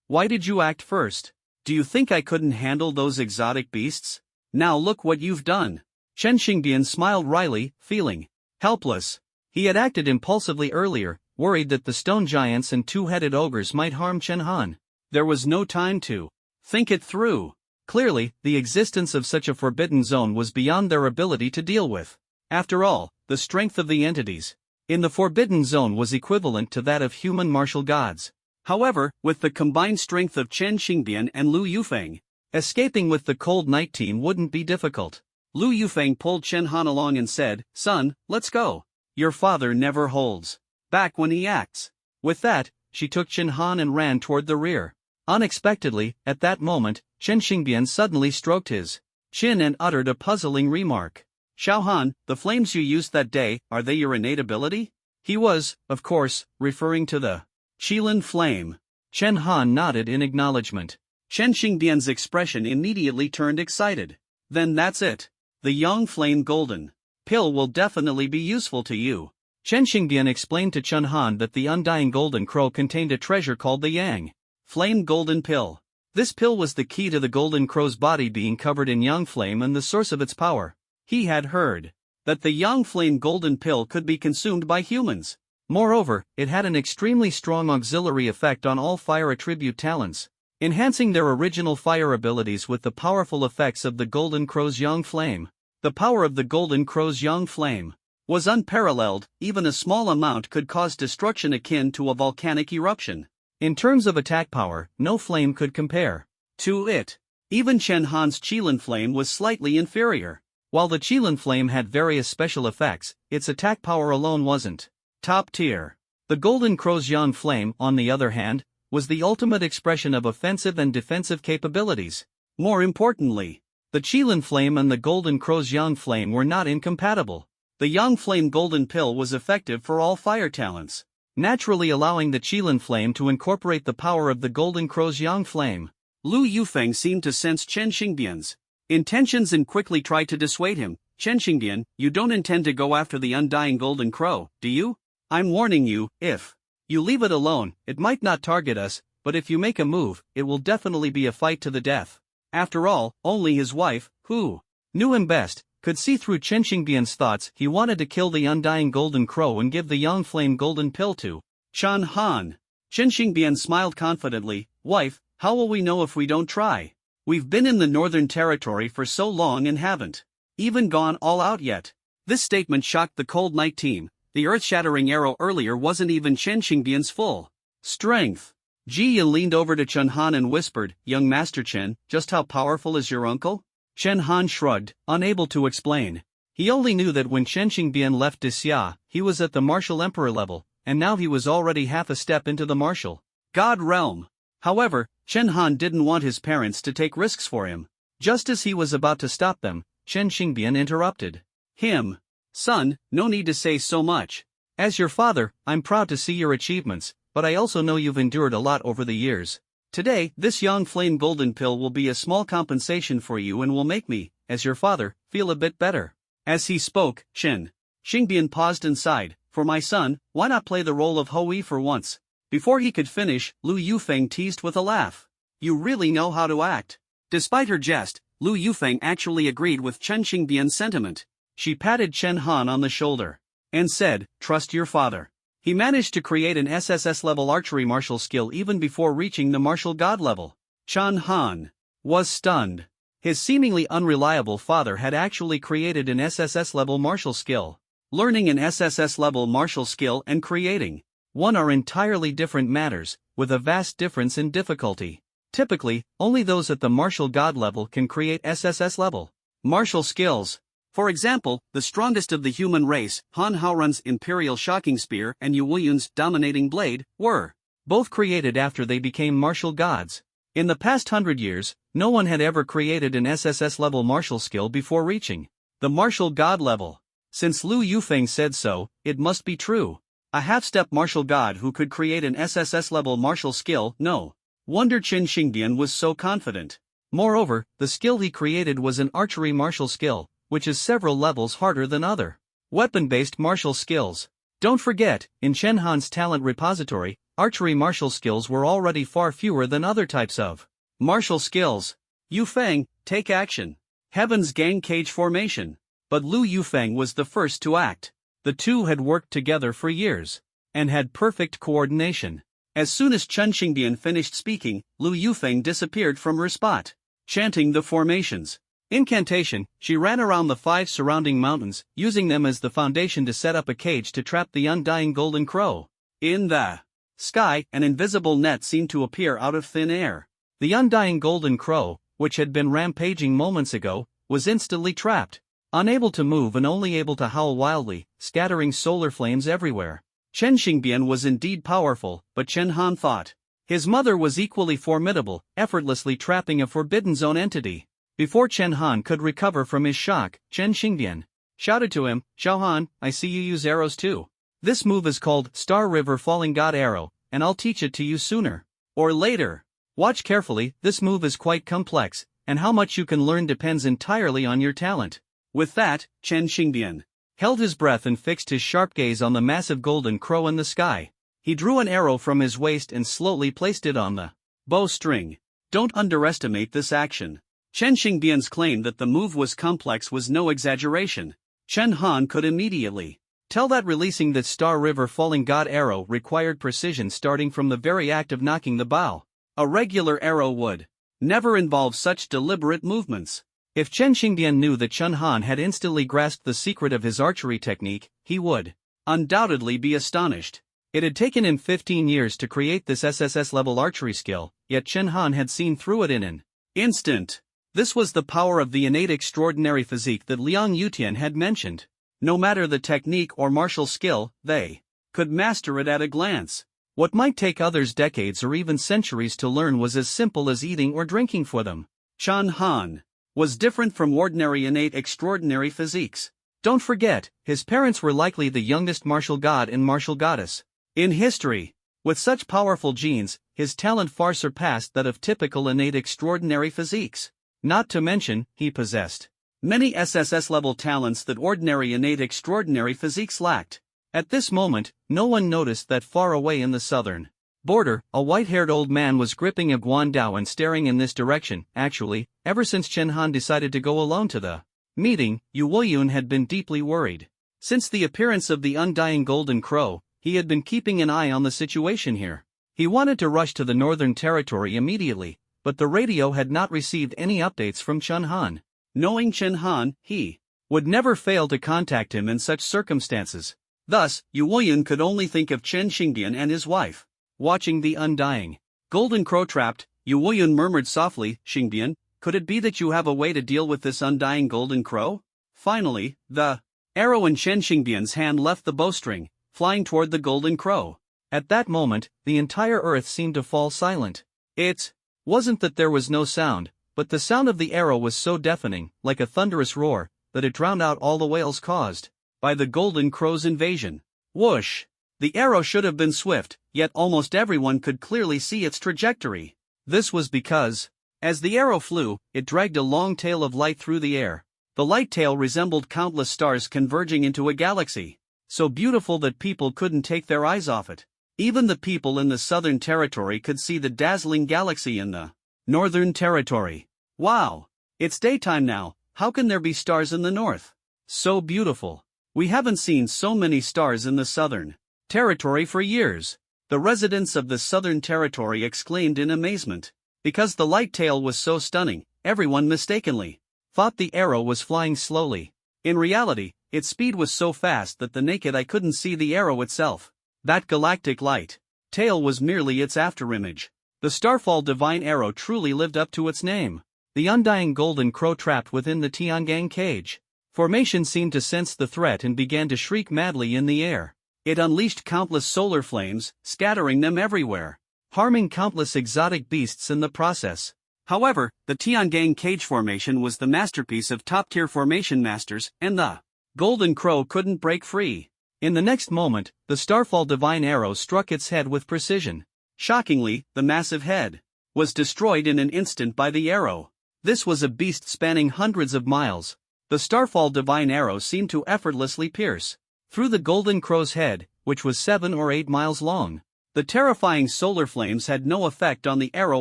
Why did you act first? Do you think I couldn't handle those exotic beasts? Now look what you've done. Chen Xingbian smiled wryly, feeling helpless. He had acted impulsively earlier, worried that the stone giants and two-headed ogres might harm Chen Han. There was no time to think it through. Clearly, the existence of such a Forbidden Zone was beyond their ability to deal with. After all, the strength of the entities in the Forbidden Zone was equivalent to that of human martial gods. However, with the combined strength of Chen Xingbian and Lu Yufeng, escaping with the Cold Night team wouldn't be difficult. Lu Yufeng pulled Chen Han along and said, "Son, let's go. Your father never holds back when he acts." With that, she took Chen Han and ran toward the rear. Unexpectedly, at that moment, Chen Xingbian suddenly stroked his chin and uttered a puzzling remark. "Xiao Han, the flames you used that day, are they your innate ability?" He was, of course, referring to the Qilin flame. Chen Han nodded in acknowledgement. Chen Xingbian's expression immediately turned excited. "Then that's it. The Yang Flame Golden Pill will definitely be useful to you." Chen Xingbian explained to Chen Han that the undying golden crow contained a treasure called the Yang Flame Golden Pill. This pill was the key to the golden crow's body being covered in Yang Flame and the source of its power. He had heard that the Yang Flame Golden Pill could be consumed by humans. Moreover, it had an extremely strong auxiliary effect on all fire attribute talents, enhancing their original fire abilities with the powerful effects of the golden crow's Yang Flame. The power of the golden crow's Yang Flame was unparalleled. Even a small amount could cause destruction akin to a volcanic eruption. In terms of attack power, no flame could compare to it. Even Chen Han's Qilin Flame was slightly inferior. While the Qilin Flame had various special effects, its attack power alone wasn't top tier. The golden crow's Yang Flame, on the other hand, was the ultimate expression of offensive and defensive capabilities. More importantly, The Qilin flame and the Golden Crow's Yang flame were not incompatible. The Yang flame golden pill was effective for all fire talents, naturally allowing the Qilin flame to incorporate the power of the Golden Crow's Yang flame. Lu Yufeng seemed to sense Chen Xingbian's intentions and quickly tried to dissuade him. Chen Xingbian, you don't intend to go after the undying Golden Crow, do you? I'm warning you, if you leave it alone, it might not target us, but if you make a move, it will definitely be a fight to the death. After all, only his wife, who knew him best, could see through Chen Xingbian's thoughts. He wanted to kill the undying Golden Crow and give the Yang Flame Golden Pill to Chen Han. Chen Xingbian smiled confidently. Wife, how will we know if we don't try? We've been in the Northern Territory for so long and haven't even gone all out yet. This statement shocked the Cold Night team. The earth-shattering arrow earlier wasn't even Chen Xingbian's full strength. Ji Yi leaned over to Chen Han and whispered, Young Master Chen, just how powerful is your uncle? Chen Han shrugged, unable to explain. He only knew that when Chen Xingbian left Dixia, he was at the Martial Emperor level, and now he was already half a step into the Martial God realm. However, Chen Han didn't want his parents to take risks for him. Just as he was about to stop them, Chen Xingbian interrupted him. Son, no need to say so much. As your father, I'm proud to see your achievements, but I also know you've endured a lot over the years. Today, this Yang Flame Golden Pill will be a small compensation for you and will make me, as your father, feel a bit better. As he spoke, Chen Xingbian paused and sighed. For my son, why not play the role of Hui for once? Before he could finish, Lu Yufeng teased with a laugh. You really know how to act. Despite her jest, Lu Yufeng actually agreed with Chen Xingbian's sentiment. She patted Chen Han on the shoulder and said, Trust your father. He managed to create an SSS-level archery martial skill even before reaching the martial god level. Chen Han was stunned. His seemingly unreliable father had actually created an SSS-level martial skill. Learning an SSS-level martial skill and creating one are entirely different matters, with a vast difference in difficulty. Typically, only those at the martial god level can create SSS-level martial skills. For example, the strongest of the human race, Han Haoran's Imperial Shocking Spear and Yu Wuyun's Dominating Blade, were both created after they became martial gods. In the past 100 years, no one had ever created an SSS-level martial skill before reaching the martial god level. Since Lu Yufeng said so, it must be true. A half-step martial god who could create an SSS-level martial skill, no wonder Chen Xingbian was so confident. Moreover, the skill he created was an archery martial skill, which is several levels harder than other weapon-based martial skills. Don't forget, in Chen Han's talent repository, archery martial skills were already far fewer than other types of martial skills. Yufeng, take action. Heaven's Gang Cage Formation. But Lu Yufeng was the first to act. The two had worked together for years and had perfect coordination. As soon as Chen Xingbian finished speaking, Lu Yufeng disappeared from her spot, chanting the formations. Incantation, she ran around the 5 surrounding mountains, using them as the foundation to set up a cage to trap the undying Golden Crow. In the sky, an invisible net seemed to appear out of thin air. The undying Golden Crow, which had been rampaging moments ago, was instantly trapped, unable to move and only able to howl wildly, scattering solar flames everywhere. Chen Xingbian was indeed powerful, but Chen Han thought his mother was equally formidable, effortlessly trapping a forbidden zone entity. Before Chen Han could recover from his shock, Chen Xingbian shouted to him, Xiao Han, I see you use arrows too. This move is called Star River Falling God Arrow, and I'll teach it to you sooner or later. Watch carefully, this move is quite complex, and how much you can learn depends entirely on your talent. With that, Chen Xingbian held his breath and fixed his sharp gaze on the massive Golden Crow in the sky. He drew an arrow from his waist and slowly placed it on the bowstring. Don't underestimate this action. Chen Xingbian's claim that the move was complex was no exaggeration. Chen Han could immediately tell that releasing the Star River Falling God arrow required precision starting from the very act of knocking the bow. A regular arrow would never involve such deliberate movements. If Chen Xingbian knew that Chen Han had instantly grasped the secret of his archery technique, he would undoubtedly be astonished. It had taken him 15 years to create this SSS-level archery skill, yet Chen Han had seen through it in an instant. This was the power of the innate extraordinary physique that Liang Yutian had mentioned. No matter the technique or martial skill, they could master it at a glance. What might take others decades or even centuries to learn was as simple as eating or drinking for them. Chen Han was different from ordinary innate extraordinary physiques. Don't forget, his parents were likely the youngest martial god and martial goddess in history. With such powerful genes, his talent far surpassed that of typical innate extraordinary physiques. Not to mention, he possessed many SSS-level talents that ordinary innate extraordinary physiques lacked. At this moment, no one noticed that far away in the southern border, a white-haired old man was gripping a guandao and staring in this direction. Actually, ever since Chen Han decided to go alone to the meeting, Yu Weiyun had been deeply worried. Since the appearance of the undying golden crow, he had been keeping an eye on the situation here. He wanted to rush to the northern territory immediately, but the radio had not received any updates from Chen Han. Knowing Chen Han, he would never fail to contact him in such circumstances. Thus, Yu Weiyun could only think of Chen Xingbian and his wife. Watching the undying golden crow trapped, Yu Weiyun murmured softly, "Xingbian, could it be that you have a way to deal with this undying golden crow?" Finally, the arrow in Chen Xingbian's hand left the bowstring, flying toward the golden crow. At that moment, the entire earth seemed to fall silent. It wasn't that there was no sound, but the sound of the arrow was so deafening, like a thunderous roar, that it drowned out all the wails caused by the golden crow's invasion. Whoosh! The arrow should have been swift, yet almost everyone could clearly see its trajectory. This was because, as the arrow flew, it dragged a long tail of light through the air. The light tail resembled countless stars converging into a galaxy, so beautiful that people couldn't take their eyes off it. Even the people in the southern territory could see the dazzling galaxy in the northern territory. Wow! It's daytime now, how can there be stars in the north? So beautiful. We haven't seen so many stars in the southern territory for years. The residents of the southern territory exclaimed in amazement. Because the light tail was so stunning, everyone mistakenly thought the arrow was flying slowly. In reality, its speed was so fast that the naked eye couldn't see the arrow itself. That galactic light tail was merely its afterimage. The Starfall divine arrow truly lived up to its name. The undying golden crow trapped within the Tiangang cage formation seemed to sense the threat and began to shriek madly in the air. It unleashed countless solar flames, scattering them everywhere, harming countless exotic beasts in the process. However, the Tiangang cage formation was the masterpiece of top-tier formation masters, and the golden crow couldn't break free. In the next moment, the Starfall divine arrow struck its head with precision. Shockingly, the massive head was destroyed in an instant by the arrow. This was a beast spanning hundreds of miles. The Starfall divine arrow seemed to effortlessly pierce through the golden crow's head, which was 7 or 8 miles long. The terrifying solar flames had no effect on the arrow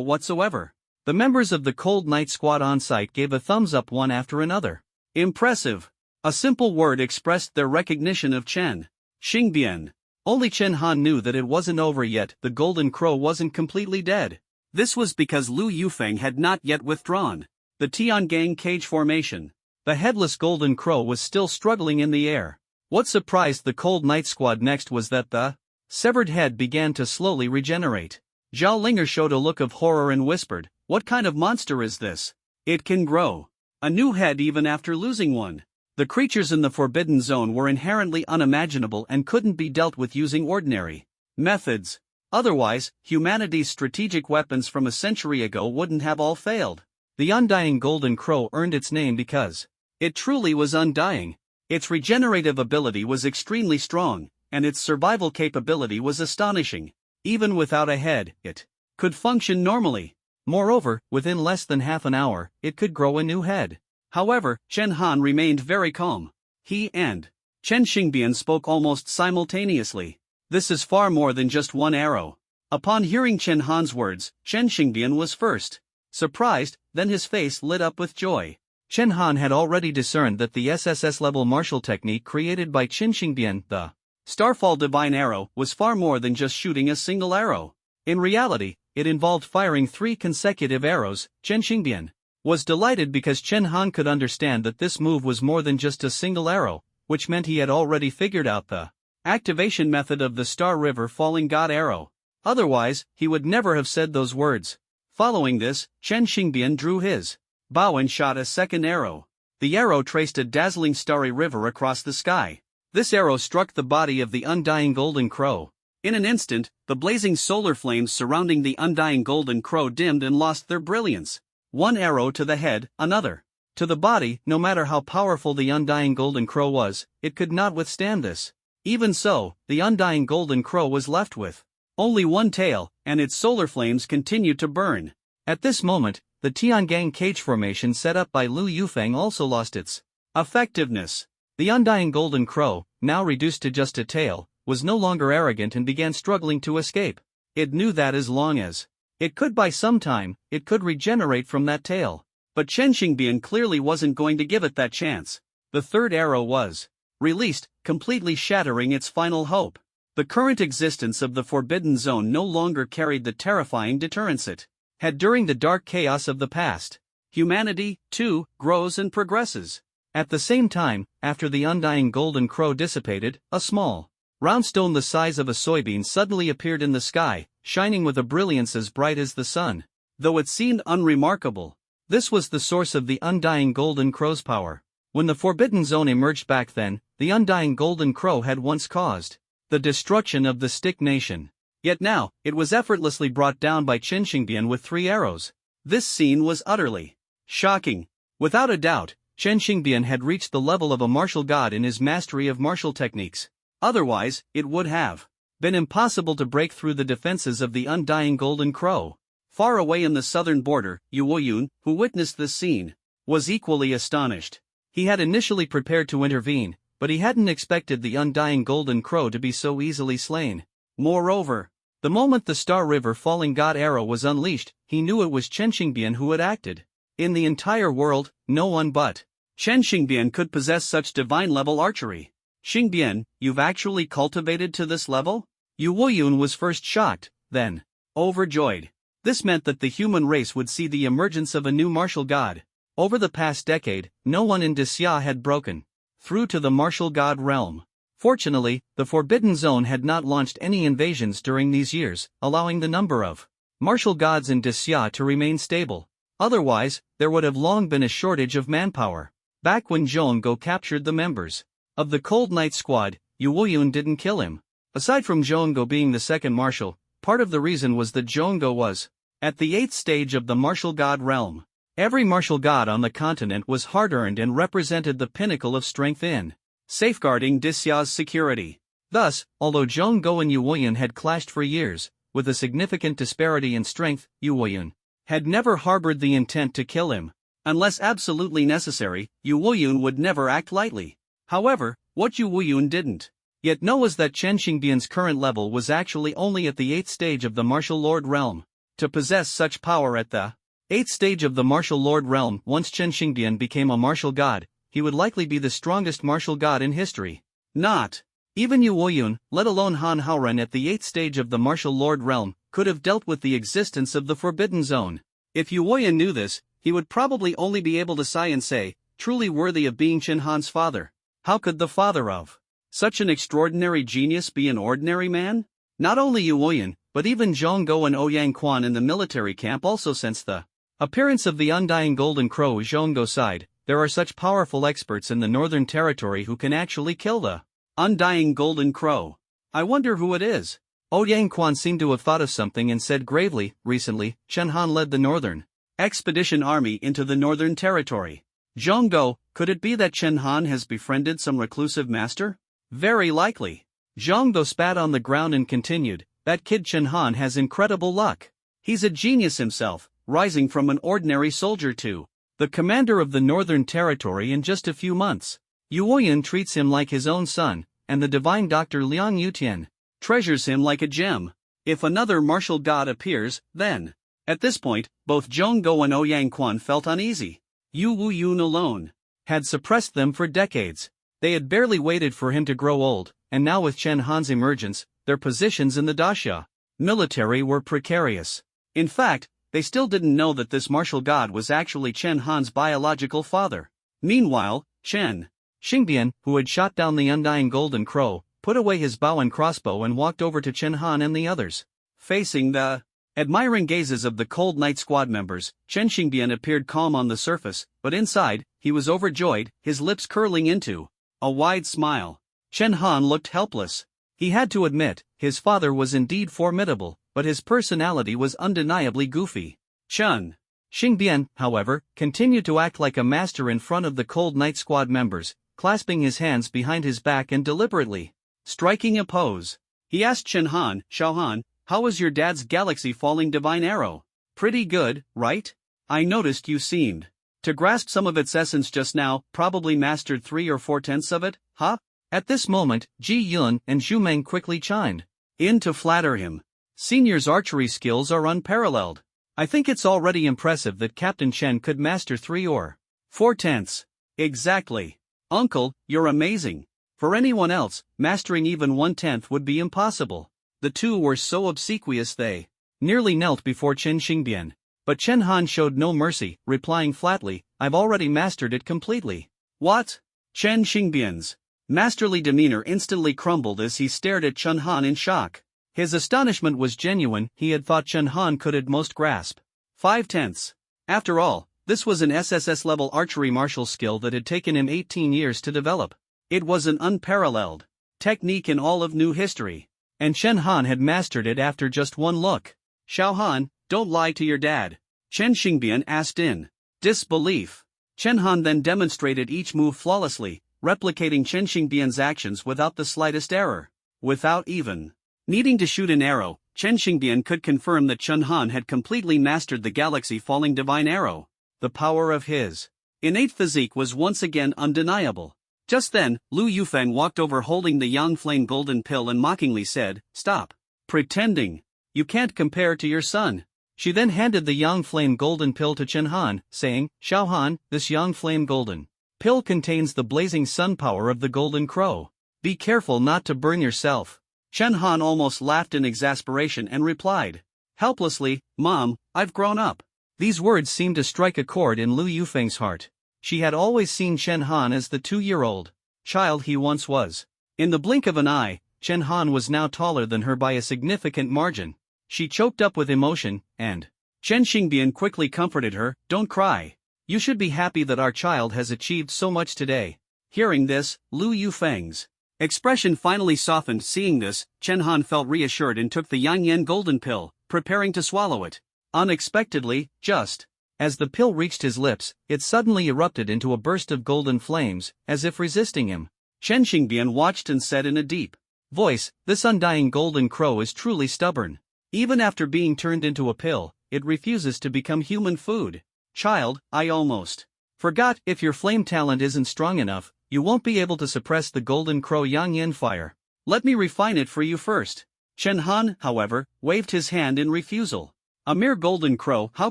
whatsoever. The members of the Cold Night Squad on site gave a thumbs up one after another. Impressive. A simple word expressed their recognition of Chen Xingbian. Only Chen Han knew that it wasn't over yet. The golden crow wasn't completely dead. This was because Lu Yufeng had not yet withdrawn the Tiangang cage formation. The headless golden crow was still struggling in the air. What surprised the Cold Night Squad next was that the severed head began to slowly regenerate. Zhao Linger showed a look of horror and whispered, "What kind of monster is this? It can grow a new head even after losing one." The creatures in the Forbidden Zone were inherently unimaginable and couldn't be dealt with using ordinary methods. Otherwise, humanity's strategic weapons from a century ago wouldn't have all failed. The undying golden crow earned its name because it truly was undying. Its regenerative ability was extremely strong, and its survival capability was astonishing. Even without a head, it could function normally. Moreover, within less than half an hour, it could grow a new head. However, Chen Han remained very calm. He and Chen Xingbian spoke almost simultaneously. This is far more than just one arrow. Upon hearing Chen Han's words, Chen Xingbian was first surprised, then his face lit up with joy. Chen Han had already discerned that the SSS-level martial technique created by Chen Xingbian, the Starfall Divine Arrow, was far more than just shooting a single arrow. In reality, it involved firing 3 consecutive arrows. Chen Xingbian was delighted because Chen Han could understand that this move was more than just a single arrow, which meant he had already figured out the activation method of the Star River Falling God Arrow. Otherwise, he would never have said those words. Following this, Chen Xingbian drew his bow and shot a second arrow. The arrow traced a dazzling starry river across the sky. This arrow struck the body of the undying golden crow. In an instant, the blazing solar flames surrounding the undying golden crow dimmed and lost their brilliance. One arrow to the head, another. To the body, no matter how powerful the undying golden crow was, it could not withstand this. Even so, the undying golden crow was left with only one tail, and its solar flames continued to burn. At this moment, the Tiangang cage formation set up by Lu Yufeng also lost its effectiveness. The undying golden crow, now reduced to just a tail, was no longer arrogant and began struggling to escape. It knew that as long as it could buy some time, it could regenerate from that tail. But Chen Xingbian clearly wasn't going to give it that chance. The third arrow was released, completely shattering its final hope. The current existence of the Forbidden Zone no longer carried the terrifying deterrence it had during the dark chaos of the past. Humanity, too, grows and progresses. At the same time, after the undying golden crow dissipated, a small, round stone the size of a soybean suddenly appeared in the sky, shining with a brilliance as bright as the sun. Though it seemed unremarkable, this was the source of the undying golden crow's power. When the Forbidden Zone emerged back then, the undying golden crow had once caused the destruction of the Stick Nation. Yet now, it was effortlessly brought down by Chen Xingbian with 3 arrows. This scene was utterly shocking. Without a doubt, Chen Xingbian had reached the level of a martial god in his mastery of martial techniques. Otherwise, it would have been impossible to break through the defenses of the undying golden crow. Far away in the southern border, Yu Woyun, who witnessed this scene, was equally astonished. He had initially prepared to intervene, but he hadn't expected the undying golden crow to be so easily slain. Moreover, the moment the Star River Falling God arrow was unleashed, he knew it was Chen Xingbian who had acted. In the entire world, no one but Chen Xingbian could possess such divine-level archery. Xingbian, you've actually cultivated to this level? Yu Woyun was first shocked, then overjoyed. This meant that the human race would see the emergence of a new martial god. Over the past decade, no one in Disya had broken through to the martial god realm. Fortunately, the Forbidden Zone had not launched any invasions during these years, allowing the number of martial gods in Disya to remain stable. Otherwise, there would have long been a shortage of manpower. Back when Zhonggo captured the members of the Cold Knight Squad, Yu Woyun didn't kill him. Aside from Zhonggo being the second martial, part of the reason was that Zhonggo was at the 8th stage of the martial god realm. Every martial god on the continent was hard-earned and represented the pinnacle of strength in safeguarding Disya's security. Thus, although Zhonggo and Yu Woyun had clashed for years, with a significant disparity in strength, Yu Woyun had never harbored the intent to kill him. Unless absolutely necessary, Yu Woyun would never act lightly. However, what Yu Woyun didn't yet know was that Chen Xingbian's current level was actually only at the 8th stage of the martial lord realm. To possess such power at the 8th stage of the martial lord realm, once Chen Xingbian became a martial god, he would likely be the strongest martial god in history. Not even Yu Woyun, let alone Han Haoren at the 8th stage of the martial lord realm, could have dealt with the existence of the Forbidden Zone. If Yu Woyun knew this, he would probably only be able to sigh and say, truly worthy of being Chen Han's father. How could the father of such an extraordinary genius be an ordinary man? Not only Yu Woyun, but even Zhonggo and Ouyang Quan in the military camp also sensed the appearance of the undying golden crow. Zhonggo sighed, there are such powerful experts in the Northern Territory who can actually kill the undying golden crow. I wonder who it is. Ouyang Quan seemed to have thought of something and said gravely, recently, Chen Han led the Northern Expedition Army into the Northern Territory. Zhonggo, could it be that Chen Han has befriended some reclusive master? Very likely. Zhonggo spat on the ground and continued, that kid Chen Han has incredible luck. He's a genius himself, rising from an ordinary soldier to the commander of the Northern Territory in just a few months. Yu Woyun treats him like his own son, and the divine Dr. Liang Yutian treasures him like a gem. If another martial god appears, then. At this point, both Zhonggo and Ouyang Quan felt uneasy. Yu Woyun alone had suppressed them for decades. They had barely waited for him to grow old, and now with Chen Han's emergence, their positions in the Daxia military were precarious. In fact, they still didn't know that this martial god was actually Chen Han's biological father. Meanwhile, Chen Xingbian, who had shot down the undying golden crow, put away his bow and crossbow and walked over to Chen Han and the others. Facing the admiring gazes of the Cold Knight Squad members, Chen Xingbian appeared calm on the surface, but inside, he was overjoyed, his lips curling into a wide smile. Chen Han looked helpless. He had to admit, his father was indeed formidable, but his personality was undeniably goofy. Chen Xingbian, however, continued to act like a master in front of the cold Night Squad members, clasping his hands behind his back and deliberately striking a pose. He asked Chen Han, "Xiao Han, how was your dad's galaxy-falling divine arrow? Pretty good, right? I noticed you seemed to grasp some of its essence just now, probably mastered 3 or 4/10 of it, huh?" At this moment, Ji Yun and Zhu Meng quickly chimed in to flatter him. Senior's archery skills are unparalleled. I think it's already impressive that Captain Chen could master 3 or 4/10. Exactly. Uncle, you're amazing. For anyone else, mastering even 1/10 would be impossible. The two were so obsequious they nearly knelt before Chen Xingbian. But Chen Han showed no mercy, replying flatly, "I've already mastered it completely." What? Chen Xingbian's masterly demeanor instantly crumbled as he stared at Chen Han in shock. His astonishment was genuine. He had thought Chen Han could at most grasp 5/10. After all, this was an SSS-level archery martial skill that had taken him 18 years to develop. It was an unparalleled technique in all of new history. And Chen Han had mastered it after just one look. "Xiao Han, don't lie to your dad," Chen Xingbian asked in disbelief. Chen Han then demonstrated each move flawlessly, replicating Chen Xingbian's actions without the slightest error. Without even needing to shoot an arrow, Chen Xingbian could confirm that Chen Han had completely mastered the galaxy-falling divine arrow. The power of his innate physique was once again undeniable. Just then, Lu Yufeng walked over holding the Yang Flame golden pill and mockingly said, "Stop pretending. You can't compare to your son." She then handed the Yang Flame golden pill to Chen Han, saying, "Xiao Han, this Yang Flame golden pill contains the blazing sun power of the golden crow. Be careful not to burn yourself." Chen Han almost laughed in exasperation and replied helplessly, "Mom, I've grown up." These words seemed to strike a chord in Lu Yufeng's heart. She had always seen Chen Han as the 2-year-old child he once was. In the blink of an eye, Chen Han was now taller than her by a significant margin. She choked up with emotion, and Chen Xingbian quickly comforted her, "Don't cry. You should be happy that our child has achieved so much today." Hearing this, Lu Yufeng's expression finally softened. Seeing this, Chen Han felt reassured and took the Yang Yan golden pill, preparing to swallow it. Unexpectedly, just as the pill reached his lips, it suddenly erupted into a burst of golden flames, as if resisting him. Chen Xingbian watched and said in a deep voice, "This undying golden crow is truly stubborn. Even after being turned into a pill, it refuses to become human food. Child, I almost forgot, if your flame talent isn't strong enough, you won't be able to suppress the golden crow Yang Yin fire. Let me refine it for you first." Chen Han, however, waved his hand in refusal. A mere golden crow, how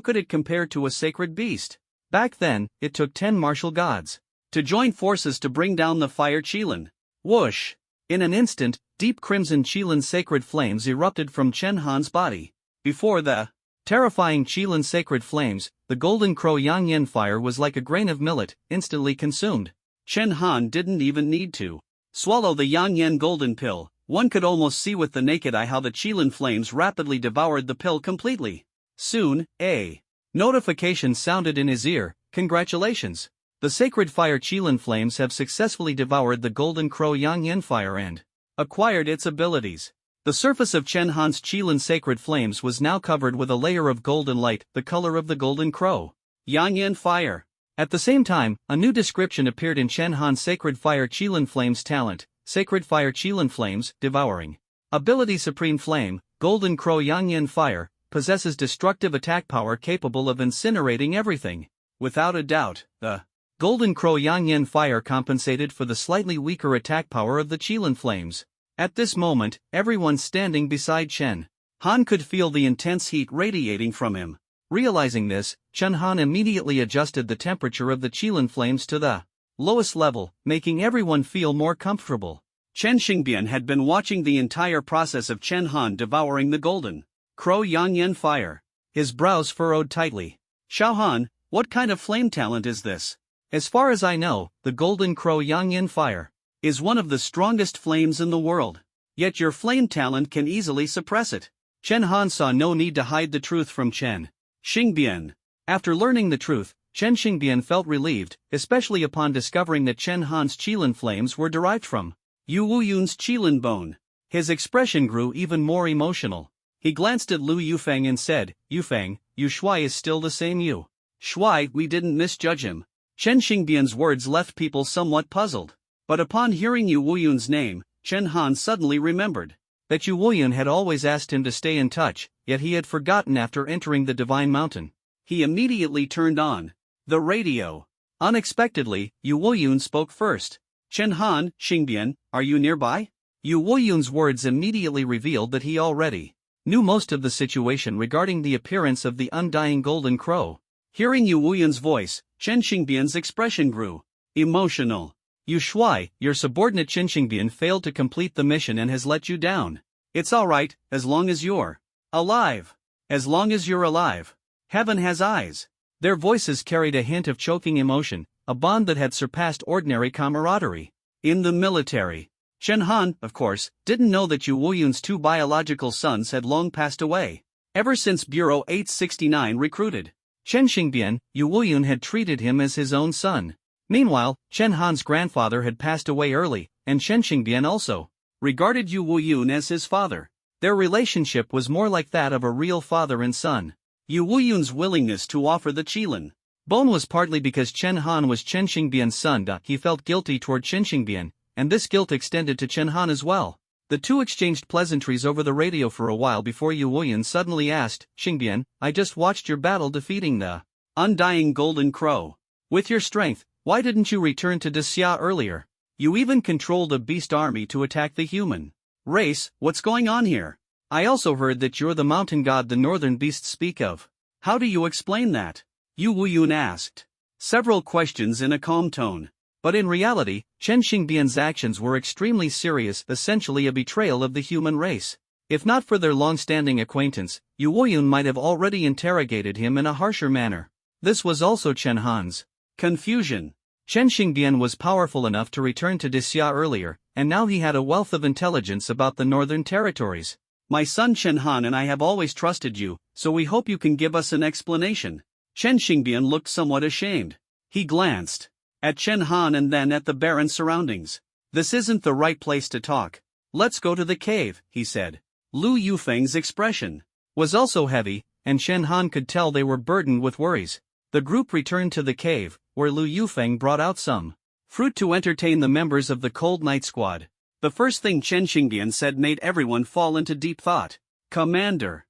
could it compare to a sacred beast? Back then, it took 10 martial gods to join forces to bring down the fire Qilin. Whoosh! In an instant, deep crimson Qilin sacred flames erupted from Chen Han's body. Before the terrifying Qilin sacred flames, the golden crow Yang Yin fire was like a grain of millet, instantly consumed. Chen Han didn't even need to swallow the Yang Yin golden pill. One could almost see with the naked eye how the Qilin flames rapidly devoured the pill completely. Soon, a notification sounded in his ear, "Congratulations! The sacred fire Qilin flames have successfully devoured the golden crow Yang Yin fire and acquired its abilities." The surface of Chen Han's Qilin sacred flames was now covered with a layer of golden light, the color of the golden crow Yang Yin fire. At the same time, a new description appeared in Chen Han's sacred fire Qilin flames talent. Sacred fire Qilin flames, devouring. Ability Supreme Flame, Golden Crow Yang Yin fire, possesses destructive attack power capable of incinerating everything. Without a doubt, the Golden Crow Yang Yin fire compensated for the slightly weaker attack power of the Qilin flames. At this moment, everyone standing beside Chen Han could feel the intense heat radiating from him. Realizing this, Chen Han immediately adjusted the temperature of the Qilin flames to the lowest level, making everyone feel more comfortable. Chen Xingbian had been watching the entire process of Chen Han devouring the golden crow Yang Yin fire. His brows furrowed tightly. "Xiao Han, what kind of flame talent is this?" "As far as I know, the golden crow Yang Yin fire is one of the strongest flames in the world. Yet your flame talent can easily suppress it." Chen Han saw no need to hide the truth from Chen Xingbian. After learning the truth, Chen Xingbian felt relieved, especially upon discovering that Chen Han's Qilin flames were derived from Yu Wuyun's Qilin bone. His expression grew even more emotional. He glanced at Lu Yufeng and said, "Yufeng, Yu Shuai is still the same Yu Shuai, we didn't misjudge him. Chen Xingbian's words left people somewhat puzzled. But upon hearing Yu Wuyun's name, Chen Han suddenly remembered that Yu Wuyun had always asked him to stay in touch, yet he had forgotten after entering the Divine Mountain. He immediately turned on the radio. Unexpectedly, Yu Wuyun spoke first. Chen Han, Xingbian, are you nearby? Yu Wuyun's words immediately revealed that he already knew most of the situation regarding the appearance of the undying golden crow. Hearing Yu Wuyun's voice, Chen Xingbian's expression grew emotional. Yu Shuai, your subordinate Chen Xingbian failed to complete the mission and has let you down. It's alright, as long as you're alive. As long as you're alive. Heaven has eyes. Their voices carried a hint of choking emotion, a bond that had surpassed ordinary camaraderie. In the military, Chen Han, of course, didn't know that Yu Wuyun's 2 biological sons had long passed away. Ever since Bureau 869 recruited Chen Xingbian, Yu Wuyun had treated him as his own son. Meanwhile, Chen Han's grandfather had passed away early, and Chen Xingbian also regarded Yu Wuyun as his father. Their relationship was more like that of a real father and son. Yu Wuyun's willingness to offer the Qilin bone was partly because Chen Han was Chen Xingbian's son. He felt guilty toward Chen Xingbian, and this guilt extended to Chen Han as well. The two exchanged pleasantries over the radio for a while before Yu Wuyun suddenly asked, Xingbian, I just watched your battle defeating the undying golden crow. With your strength, why didn't you return to Dixia earlier? You even controlled a beast army to attack the human race. What's going on here? I also heard that you're the mountain god the northern beasts speak of. How do you explain that? Yu Wuyun asked several questions in a calm tone. But in reality, Chen Xingbian's actions were extremely serious, essentially a betrayal of the human race. If not for their long-standing acquaintance, Yu Wuyun might have already interrogated him in a harsher manner. This was also Chen Han's confusion. Chen Xingbian was powerful enough to return to Dixia earlier, and now he had a wealth of intelligence about the northern territories. My son Chen Han and I have always trusted you, so we hope you can give us an explanation. Chen Xingbian looked somewhat ashamed. He glanced at Chen Han and then at the barren surroundings. This isn't the right place to talk. Let's go to the cave, he said. Lu Yufeng's expression was also heavy, and Chen Han could tell they were burdened with worries. The group returned to the cave, where Lu Yufeng brought out some fruit to entertain the members of the Cold Night Squad. The first thing Chen Xingbian said made everyone fall into deep thought. Commander,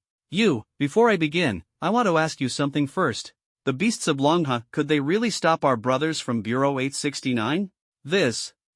before I begin, I want to ask you something first. The beasts of Longha, could they really stop our brothers from Bureau 869?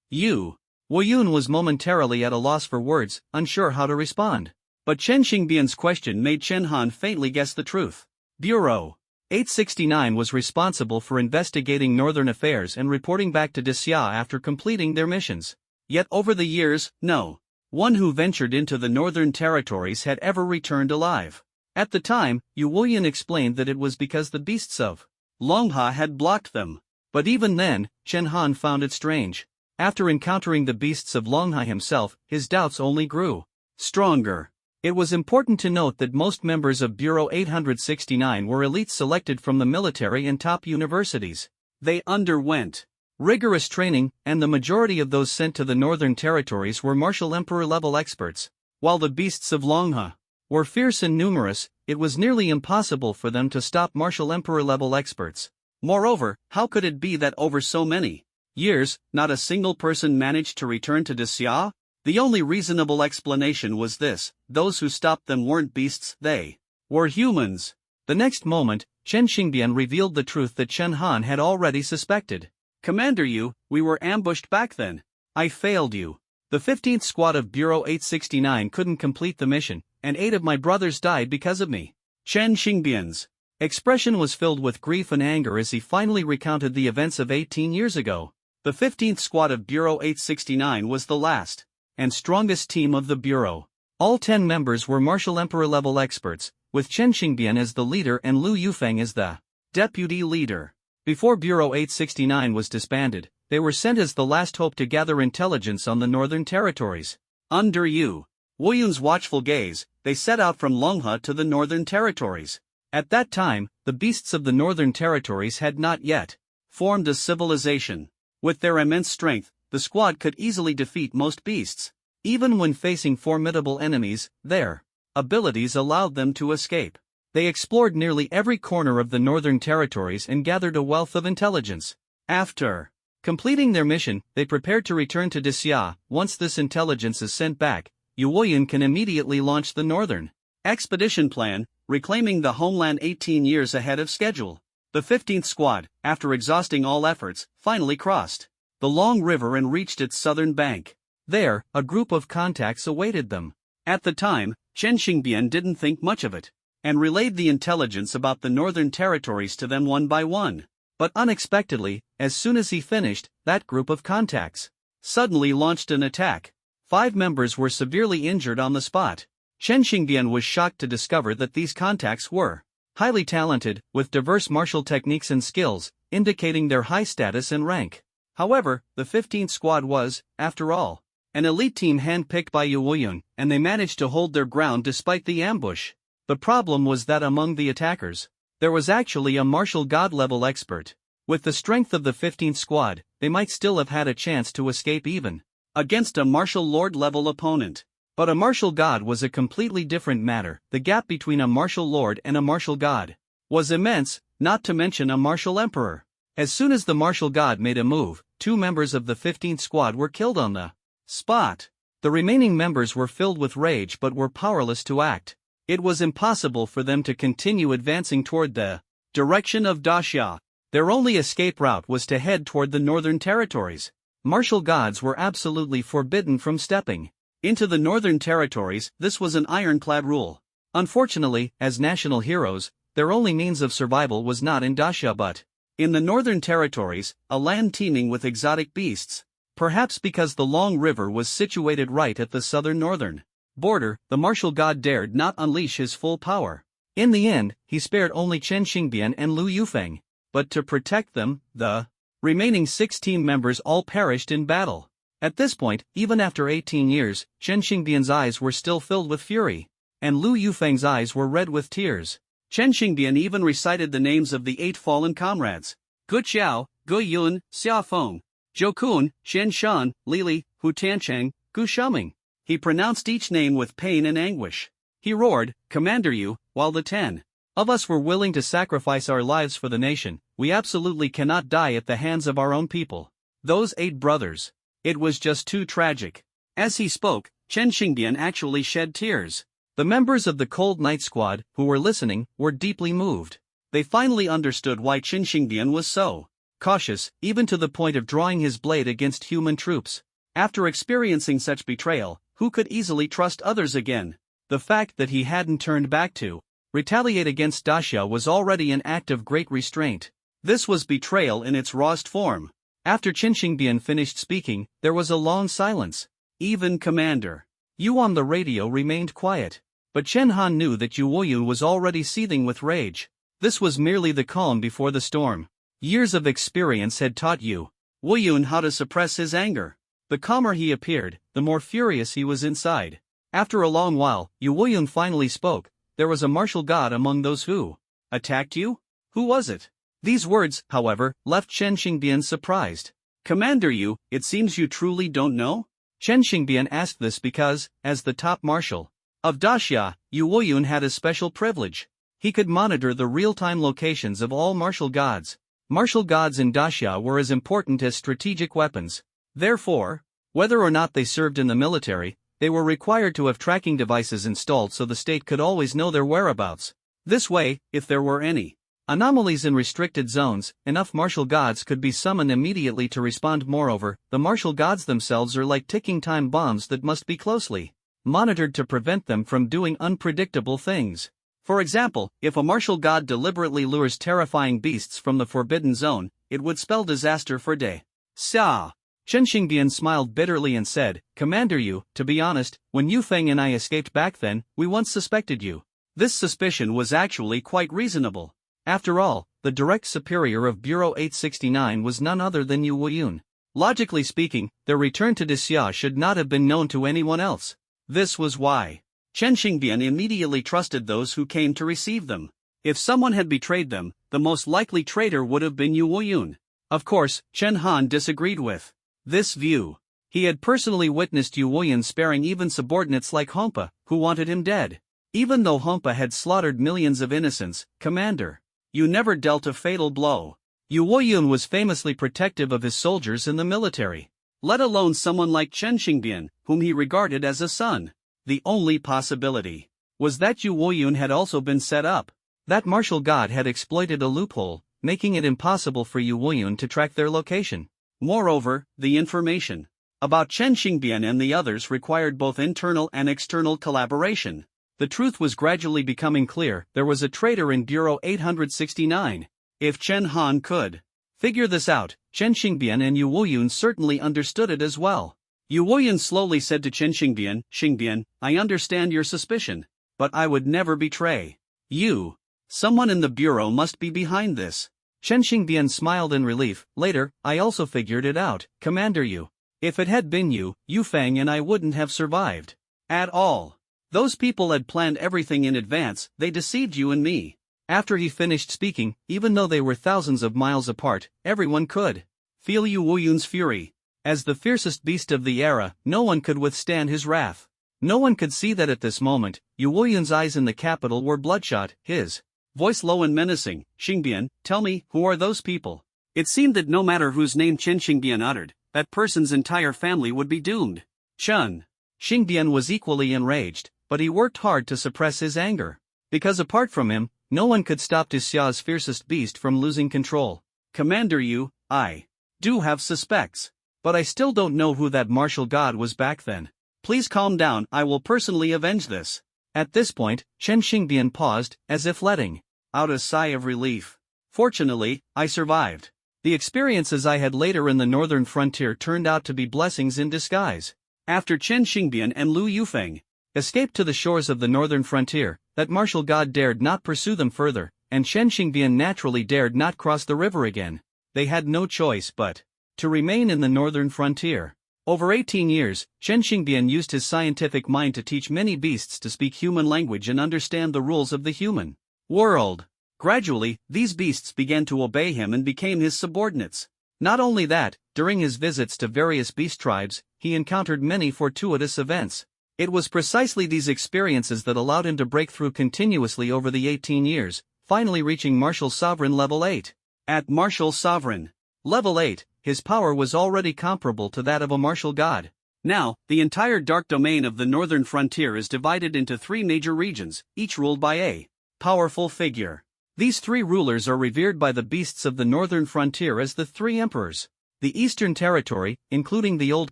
Yu Wuyun was momentarily at a loss for words, unsure how to respond. But Chen Xingbian's question made Chen Han faintly guess the truth. Bureau 869 was responsible for investigating northern affairs and reporting back to Dixia after completing their missions. Yet over the years, no one who ventured into the northern territories had ever returned alive. At the time, Yu Wuyun explained that it was because the beasts of Longha had blocked them. But even then, Chen Han found it strange. After encountering the beasts of Longha himself, his doubts only grew stronger. It was important to note that most members of Bureau 869 were elites selected from the military and top universities. They underwent rigorous training, and the majority of those sent to the northern territories were martial emperor-level experts. While the beasts of Longha were fierce and numerous, it was nearly impossible for them to stop martial emperor-level experts. Moreover, how could it be that over so many years, not a single person managed to return to Dixia? The only reasonable explanation was this: those who stopped them weren't beasts, they were humans. The next moment, Chen Xingbian revealed the truth that Chen Han had already suspected. Commander Yu, we were ambushed back then. I failed you. The 15th squad of Bureau 869 couldn't complete the mission, and 8 of my brothers died because of me. Chen Xingbian's expression was filled with grief and anger as he finally recounted the events of 18 years ago. The 15th squad of Bureau 869 was the last and strongest team of the Bureau. All 10 members were martial emperor-level experts, with Chen Xingbian as the leader and Lu Yufeng as the deputy leader. Before Bureau 869 was disbanded, they were sent as the last hope to gather intelligence on the northern territories. Under Yu Wuyun's watchful gaze, they set out from Longha to the northern territories. At that time, the beasts of the northern territories had not yet formed a civilization. With their immense strength, the squad could easily defeat most beasts. Even when facing formidable enemies, their abilities allowed them to escape. They explored nearly every corner of the northern territories and gathered a wealth of intelligence. After completing their mission, they prepared to return to Disya. Once this intelligence is sent back, Yuoyun can immediately launch the northern expedition plan, reclaiming the homeland 18 years ahead of schedule. The 15th Squad, after exhausting all efforts, finally crossed the long river and reached its southern bank. There, a group of contacts awaited them. At the time, Chen Xingbian didn't think much of it, and relayed the intelligence about the northern territories to them one by one. But unexpectedly, as soon as he finished, that group of contacts suddenly launched an attack. 5 members were severely injured on the spot. Chen Xingbian was shocked to discover that these contacts were highly talented, with diverse martial techniques and skills, indicating their high status and rank. However, the 15th Squad was, after all, an elite team handpicked by Yuoyun, and they managed to hold their ground despite the ambush. The problem was that among the attackers, there was actually a martial god-level expert. With the strength of the 15th Squad, they might still have had a chance to escape even against a martial lord-level opponent. But a martial god was a completely different matter. The gap between a martial lord and a martial god was immense, not to mention a martial emperor. As soon as the martial god made a move, 2 members of the 15th Squad were killed on the spot. The remaining members were filled with rage but were powerless to act. It was impossible for them to continue advancing toward the direction of Daxia. Their only escape route was to head toward the northern territories. Martial gods were absolutely forbidden from stepping into the northern territories. This was an ironclad rule. Unfortunately, as national heroes, their only means of survival was not in Daxia but in the northern territories, a land teeming with exotic beasts. Perhaps because the long river was situated right at the southern-northern border, the martial god dared not unleash his full power. In the end, he spared only Chen Xingbian and Lu Yufeng. But to protect them, the remaining 6 team members all perished in battle. At this point, even after 18 years, Chen Xingbian's eyes were still filled with fury, and Lu Yufeng's eyes were red with tears. Chen Xingbian even recited the names of the 8 fallen comrades: Gu Qiao, Gu Yun, Xia Feng, Zhou Kun, Shen Shan, Li Li, Hu Tiancheng, Gu Shuming. He pronounced each name with pain and anguish. He roared, "Commander Yu, while the 10 of us were willing to sacrifice our lives for the nation, we absolutely cannot die at the hands of our own people. Those 8 brothers. It was just too tragic." As he spoke, Chen Xingbian actually shed tears. The members of the Cold Night Squad, who were listening, were deeply moved. They finally understood why Chen Xingbian was so cautious, even to the point of drawing his blade against human troops. After experiencing such betrayal, who could easily trust others again? The fact that he hadn't turned back to retaliate against Daxia was already an act of great restraint. This was betrayal in its rawest form. After Chen Xingbian finished speaking, there was a long silence. Even Commander Yu on the radio remained quiet. But Chen Han knew that Yuoyun was already seething with rage. This was merely the calm before the storm. Years of experience had taught Yuoyun how to suppress his anger. The calmer he appeared, the more furious he was inside. After a long while, Yuoyun finally spoke. "There was a martial god among those who attacked you? Who was it?" These words, however, left Chen Xingbian surprised. "Commander Yu, it seems you truly don't know?" Chen Xingbian asked this because, as the top marshal of Daxia, Yuoyun had a special privilege. He could monitor the real-time locations of all martial gods. Martial gods in Daxia were as important as strategic weapons. Therefore, whether or not they served in the military, they were required to have tracking devices installed so the state could always know their whereabouts. This way, if there were any anomalies in restricted zones, enough martial gods could be summoned immediately to respond. Moreover, the martial gods themselves are like ticking time bombs that must be closely monitored to prevent them from doing unpredictable things. For example, if a martial god deliberately lures terrifying beasts from the forbidden zone, it would spell disaster for Daxia. Chen Xingbian smiled bitterly and said, "Commander Yu, to be honest, when Yu Feng and I escaped back then, we once suspected you." This suspicion was actually quite reasonable. After all, the direct superior of Bureau 869 was none other than Yuoyun. Logically speaking, their return to Daxia should not have been known to anyone else. This was why Chen Xingbian immediately trusted those who came to receive them. If someone had betrayed them, the most likely traitor would have been Yuoyun. Of course, Chen Han disagreed with this view. He had personally witnessed Yuoyun sparing even subordinates like Hompa, who wanted him dead. Even though Humpa had slaughtered millions of innocents, Commander, you never dealt a fatal blow. Yu Woyun was famously protective of his soldiers in the military, let alone someone like Chen Xingbian, whom he regarded as a son. The only possibility was that Yu Woyun had also been set up. That martial god had exploited a loophole, making it impossible for Yu Woyun to track their location. Moreover, the information about Chen Xingbian and the others required both internal and external collaboration. The truth was gradually becoming clear: there was a traitor in Bureau 869. If Chen Han could figure this out, Chen Xingbian and Yu Woyun certainly understood it as well. Yu Woyun slowly said to Chen Xingbian, "Xingbian, I understand your suspicion, but I would never betray you. Someone in the Bureau must be behind this." Chen Xingbian smiled in relief. "Later, I also figured it out, Commander Yu. If it had been you, Yu Feng and I wouldn't have survived at all. Those people had planned everything in advance, they deceived you and me." After he finished speaking, even though they were thousands of miles apart, everyone could feel Yu Woyun's fury. As the fiercest beast of the era, no one could withstand his wrath. No one could see that at this moment, Yu Woyun's eyes in the capital were bloodshot, his voice low and menacing. "Xingbian, tell me, who are those people?" It seemed that no matter whose name Chen Xingbian uttered, that person's entire family would be doomed. Chen Xingbian was equally enraged, but he worked hard to suppress his anger. Because apart from him, no one could stop Xinjia's fiercest beast from losing control. "Commander Yu, I do have suspects, but I still don't know who that martial god was back then. Please calm down, I will personally avenge this." At this point, Chen Xingbian paused, as if letting out a sigh of relief. "Fortunately, I survived. The experiences I had later in the northern frontier turned out to be blessings in disguise." After Chen Xingbian and Lu Yufeng escaped to the shores of the northern frontier, that martial god dared not pursue them further, and Chen Xingbian naturally dared not cross the river again. They had no choice but to remain in the northern frontier. Over 18 years, Chen Xingbian used his scientific mind to teach many beasts to speak human language and understand the rules of the human world. Gradually, these beasts began to obey him and became his subordinates. Not only that, during his visits to various beast tribes, he encountered many fortuitous events. It was precisely these experiences that allowed him to break through continuously over the 18 years, finally reaching Martial Sovereign Level 8. At Martial Sovereign Level 8, his power was already comparable to that of a martial god. Now, the entire dark domain of the northern frontier is divided into 3 major regions, each ruled by a powerful figure. These 3 rulers are revered by the beasts of the northern frontier as the 3 emperors. The Eastern Territory, including the old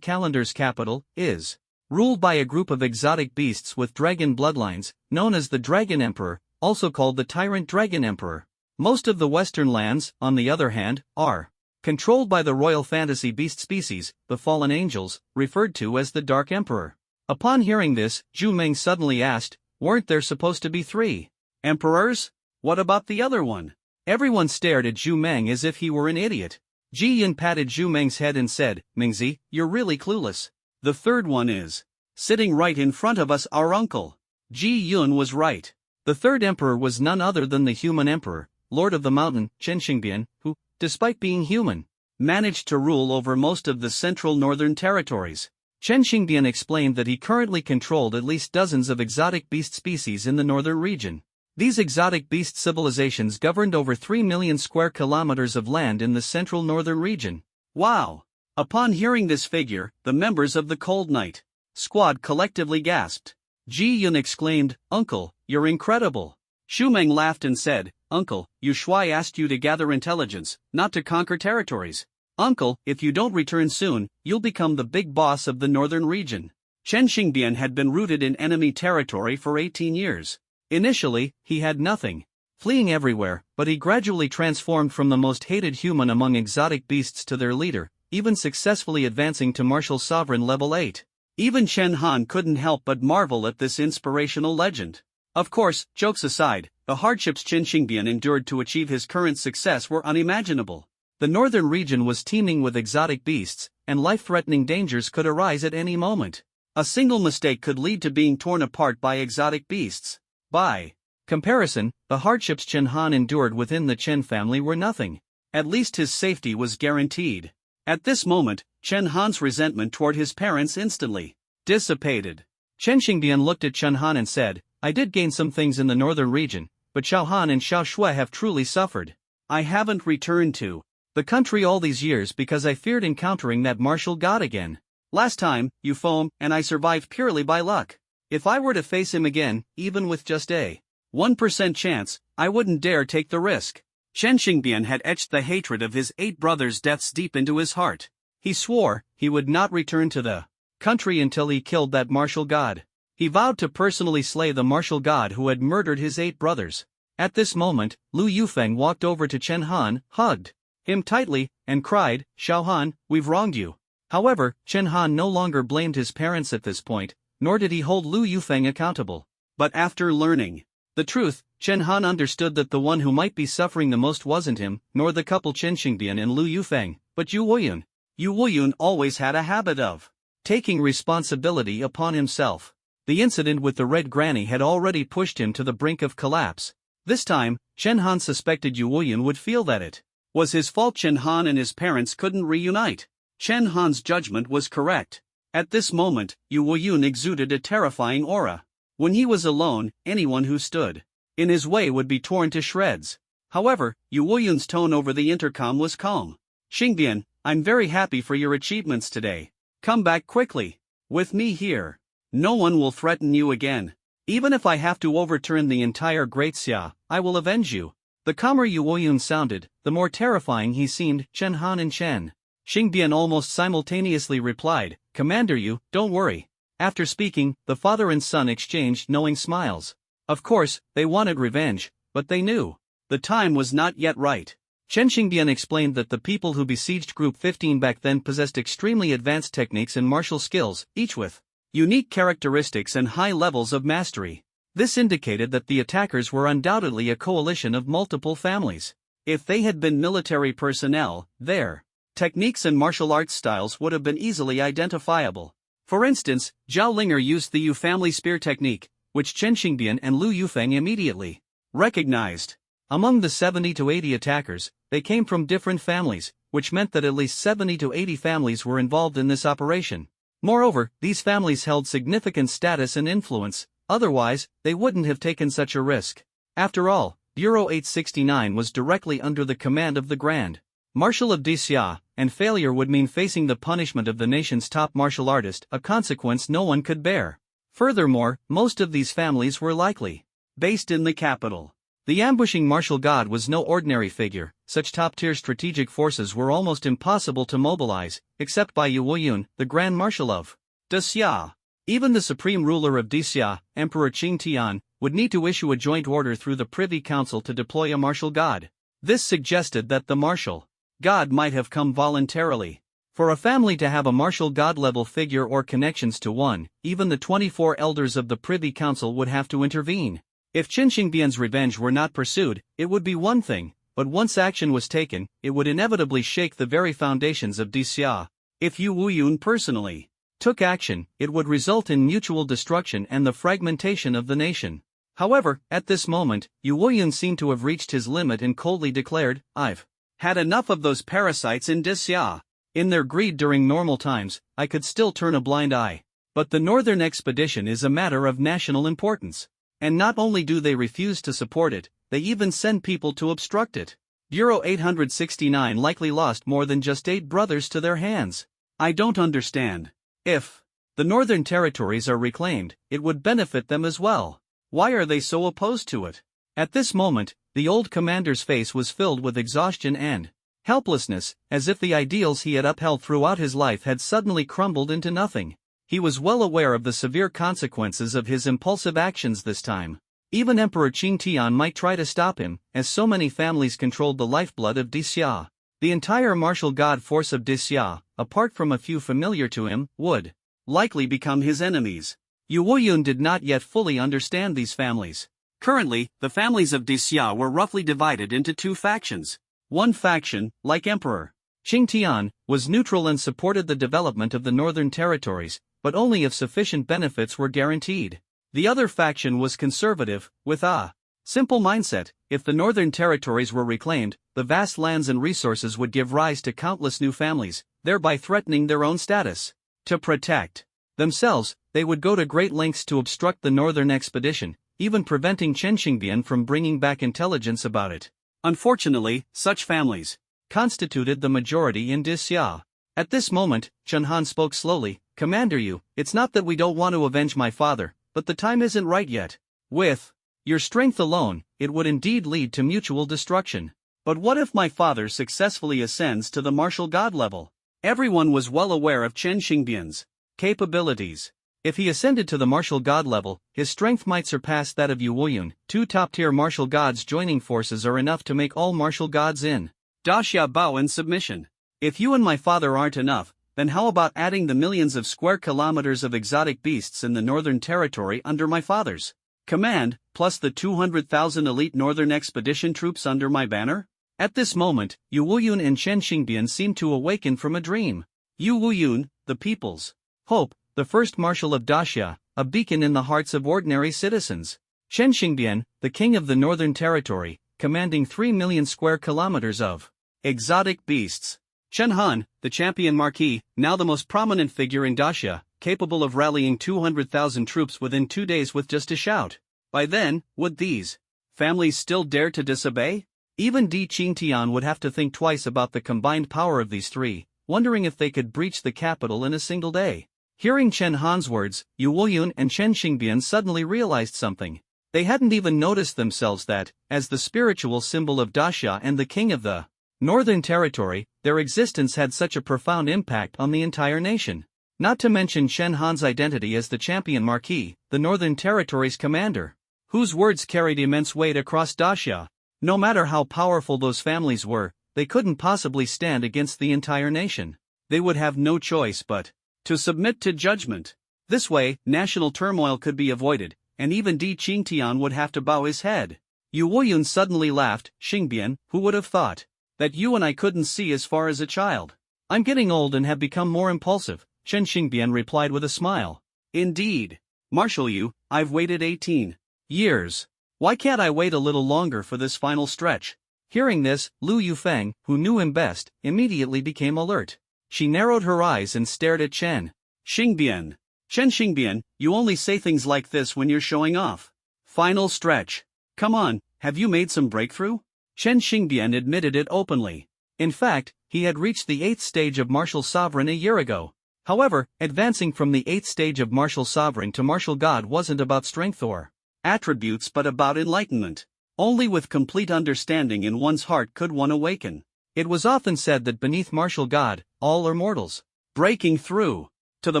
calendar's capital, is ruled by a group of exotic beasts with dragon bloodlines, known as the Dragon Emperor, also called the Tyrant Dragon Emperor. Most of the western lands, on the other hand, are controlled by the royal fantasy beast species, the fallen angels, referred to as the Dark Emperor. Upon hearing this, Zhu Meng suddenly asked, "Weren't there supposed to be 3 emperors? What about the other one?" Everyone stared at Zhu Meng as if he were an idiot. Ji Yun patted Zhu Meng's head and said, "Mengzi, you're really clueless. The third one is sitting right in front of us, our uncle." Ji Yun was right. The third emperor was none other than the human emperor, Lord of the Mountain, Chen Xingbian, who, despite being human, managed to rule over most of the central northern territories. Chen Xingbian explained that he currently controlled at least dozens of exotic beast species in the northern region. These exotic beast civilizations governed over 3 million square kilometers of land in the central northern region. Wow! Upon hearing this figure, the members of the Cold Night squad collectively gasped. Ji Yun exclaimed, "Uncle, you're incredible." Xu Meng laughed and said, "Uncle, Yu Shuai asked you to gather intelligence, not to conquer territories. Uncle, if you don't return soon, you'll become the big boss of the northern region." Chen Xingbian had been rooted in enemy territory for 18 years. Initially, he had nothing, fleeing everywhere, but he gradually transformed from the most hated human among exotic beasts to their leader, even successfully advancing to Martial Sovereign Level 8. Even Chen Han couldn't help but marvel at this inspirational legend. Of course, jokes aside, the hardships Chen Xingbian endured to achieve his current success were unimaginable. The northern region was teeming with exotic beasts, and life-threatening dangers could arise at any moment. A single mistake could lead to being torn apart by exotic beasts. By comparison, the hardships Chen Han endured within the Chen family were nothing. At least his safety was guaranteed. At this moment, Chen Han's resentment toward his parents instantly dissipated. Chen Xingbian looked at Chen Han and said, I did gain some things in the northern region, but Xiao Han and Xiao Shui have truly suffered. I haven't returned to the country all these years because I feared encountering that martial god again. Last time, you foam, and I survived purely by luck. If I were to face him again, even with just a 1% chance, I wouldn't dare take the risk. Chen Xingbian had etched the hatred of his 8 brothers' deaths deep into his heart. He swore he would not return to the country until he killed that martial god. He vowed to personally slay the martial god who had murdered his 8 brothers. At this moment, Lu Yufeng walked over to Chen Han, hugged him tightly, and cried, "Xiao Han, we've wronged you." However, Chen Han no longer blamed his parents at this point, nor did he hold Lu Yufeng accountable. But after learning the truth, Chen Han understood that the one who might be suffering the most wasn't him, nor the couple Chen Xingbian and Lu Yufeng, but Yu Woyun. Yu Woyun always had a habit of taking responsibility upon himself. The incident with the Red Granny had already pushed him to the brink of collapse. This time, Chen Han suspected Yu Woyun would feel that it was his fault Chen Han and his parents couldn't reunite. Chen Han's judgment was correct. At this moment, Yu Woyun exuded a terrifying aura. When he was alone, anyone who stood in his way would be torn to shreds. However, Yu Woyun's tone over the intercom was calm. "Xingbian, I'm very happy for your achievements today. Come back quickly. With me here, no one will threaten you again. Even if I have to overturn the entire Great Xia, I will avenge you." The calmer Yu Woyun sounded, the more terrifying he seemed. Chen Han and Chen Xingbian almost simultaneously replied, "Commander Yu, don't worry." After speaking, the father and son exchanged knowing smiles. Of course, they wanted revenge, but they knew the time was not yet right. Chen Xingbian explained that the people who besieged Group 15 back then possessed extremely advanced techniques and martial skills, each with unique characteristics and high levels of mastery. This indicated that the attackers were undoubtedly a coalition of multiple families. If they had been military personnel, their techniques and martial arts styles would have been easily identifiable. For instance, Zhao Linger used the Yu family spear technique, which Chen Xingbian and Lu Yufeng immediately recognized. Among the 70 to 80 attackers, they came from different families, which meant that at least 70 to 80 families were involved in this operation. Moreover, these families held significant status and influence, otherwise, they wouldn't have taken such a risk. After all, Bureau 869 was directly under the command of the Grand Marshal of Xia, and failure would mean facing the punishment of the nation's top martial artist, a consequence no one could bear. Furthermore, most of these families were likely based in the capital. The ambushing martial god was no ordinary figure. Such top-tier strategic forces were almost impossible to mobilize, except by Yu Woyun, the Grand Marshal of Xia. Even the supreme ruler of Xia, Emperor Qing Tian, would need to issue a joint order through the Privy Council to deploy a martial god. This suggested that the martial god might have come voluntarily. For a family to have a martial god-level figure or connections to one, even the 24 elders of the Privy Council would have to intervene. If Chen Xingbian's revenge were not pursued, it would be one thing, but once action was taken, it would inevitably shake the very foundations of Xia. If Yu Woyun personally took action, it would result in mutual destruction and the fragmentation of the nation. However, at this moment, Yu Woyun seemed to have reached his limit and coldly declared, "I've had enough of those parasites in Xia. In their greed during normal times, I could still turn a blind eye. But the Northern Expedition is a matter of national importance. And not only do they refuse to support it, they even send people to obstruct it. Bureau 869 likely lost more than just 8 brothers to their hands. I don't understand. If the Northern Territories are reclaimed, it would benefit them as well. Why are they so opposed to it?" At this moment, the old commander's face was filled with exhaustion and helplessness, as if the ideals he had upheld throughout his life had suddenly crumbled into nothing. He was well aware of the severe consequences of his impulsive actions this time. Even Emperor Qing Tian might try to stop him, as so many families controlled the lifeblood of Xia. The entire martial god force of Xia, apart from a few familiar to him, would likely become his enemies. Yu Woyun did not yet fully understand these families. Currently, the families of Xia were roughly divided into 2 factions. One faction, like Emperor Qing Tian, was neutral and supported the development of the Northern Territories, but only if sufficient benefits were guaranteed. The other faction was conservative, with a simple mindset: if the Northern Territories were reclaimed, the vast lands and resources would give rise to countless new families, thereby threatening their own status. To protect themselves, they would go to great lengths to obstruct the Northern Expedition, even preventing Chen Xingbian from bringing back intelligence about it. Unfortunately, such families constituted the majority in Disxia. At this moment, Chen Han spoke slowly, "Commander Yu, it's not that we don't want to avenge my father, but the time isn't right yet. With your strength alone, it would indeed lead to mutual destruction. But what if my father successfully ascends to the martial god level?" Everyone was well aware of Chen Xingbian's capabilities. If he ascended to the martial god level, his strength might surpass that of Yu Woyun. Two top-tier martial gods joining forces are enough to make all martial gods in Daxia bow in submission. If you and my father aren't enough, then how about adding the millions of square kilometers of exotic beasts in the northern territory under my father's command, plus the 200,000 elite northern expedition troops under my banner? At this moment, Yu Woyun and Chen Xingbian seemed to awaken from a dream. Yu Woyun, the people's hope, the first marshal of Daxia, a beacon in the hearts of ordinary citizens. Chen Xingbian, the king of the northern territory, commanding 3 million square kilometers of exotic beasts. Chen Han, the champion marquis, now the most prominent figure in Daxia, capable of rallying 200,000 troops within 2 days with just a shout. By then, would these families still dare to disobey? Even Di Qingtian would have to think twice about the combined power of these three, wondering if they could breach the capital in a single day. Hearing Chen Han's words, Yu Woyun and Chen Xingbian suddenly realized something. They hadn't even noticed themselves that, as the spiritual symbol of Daxia and the king of the northern territory, their existence had such a profound impact on the entire nation. Not to mention Chen Han's identity as the champion marquis, the northern territory's commander, whose words carried immense weight across Daxia. No matter how powerful those families were, they couldn't possibly stand against the entire nation. They would have no choice but to submit to judgment. This way, national turmoil could be avoided, and even Di Qingtian would have to bow his head. Yu Woyun suddenly laughed. "Xingbian, who would have thought that you and I couldn't see as far as a child?" "I'm getting old and have become more impulsive," Chen Xingbian replied with a smile. "Indeed. Marshal Yu, I've waited 18 years. Why can't I wait a little longer for this final stretch?" Hearing this, Lu Yufeng, who knew him best, immediately became alert. She narrowed her eyes and stared at Chen Xingbian. "Chen Xingbian, you only say things like this when you're showing off. Final stretch. Come on, have you made some breakthrough?" Chen Xingbian admitted it openly. In fact, he had reached the 8th stage of martial sovereign a year ago. However, advancing from the 8th stage of martial sovereign to martial god wasn't about strength or attributes but about enlightenment. Only with complete understanding in one's heart could one awaken. It was often said that beneath martial god, all are mortals. Breaking through to the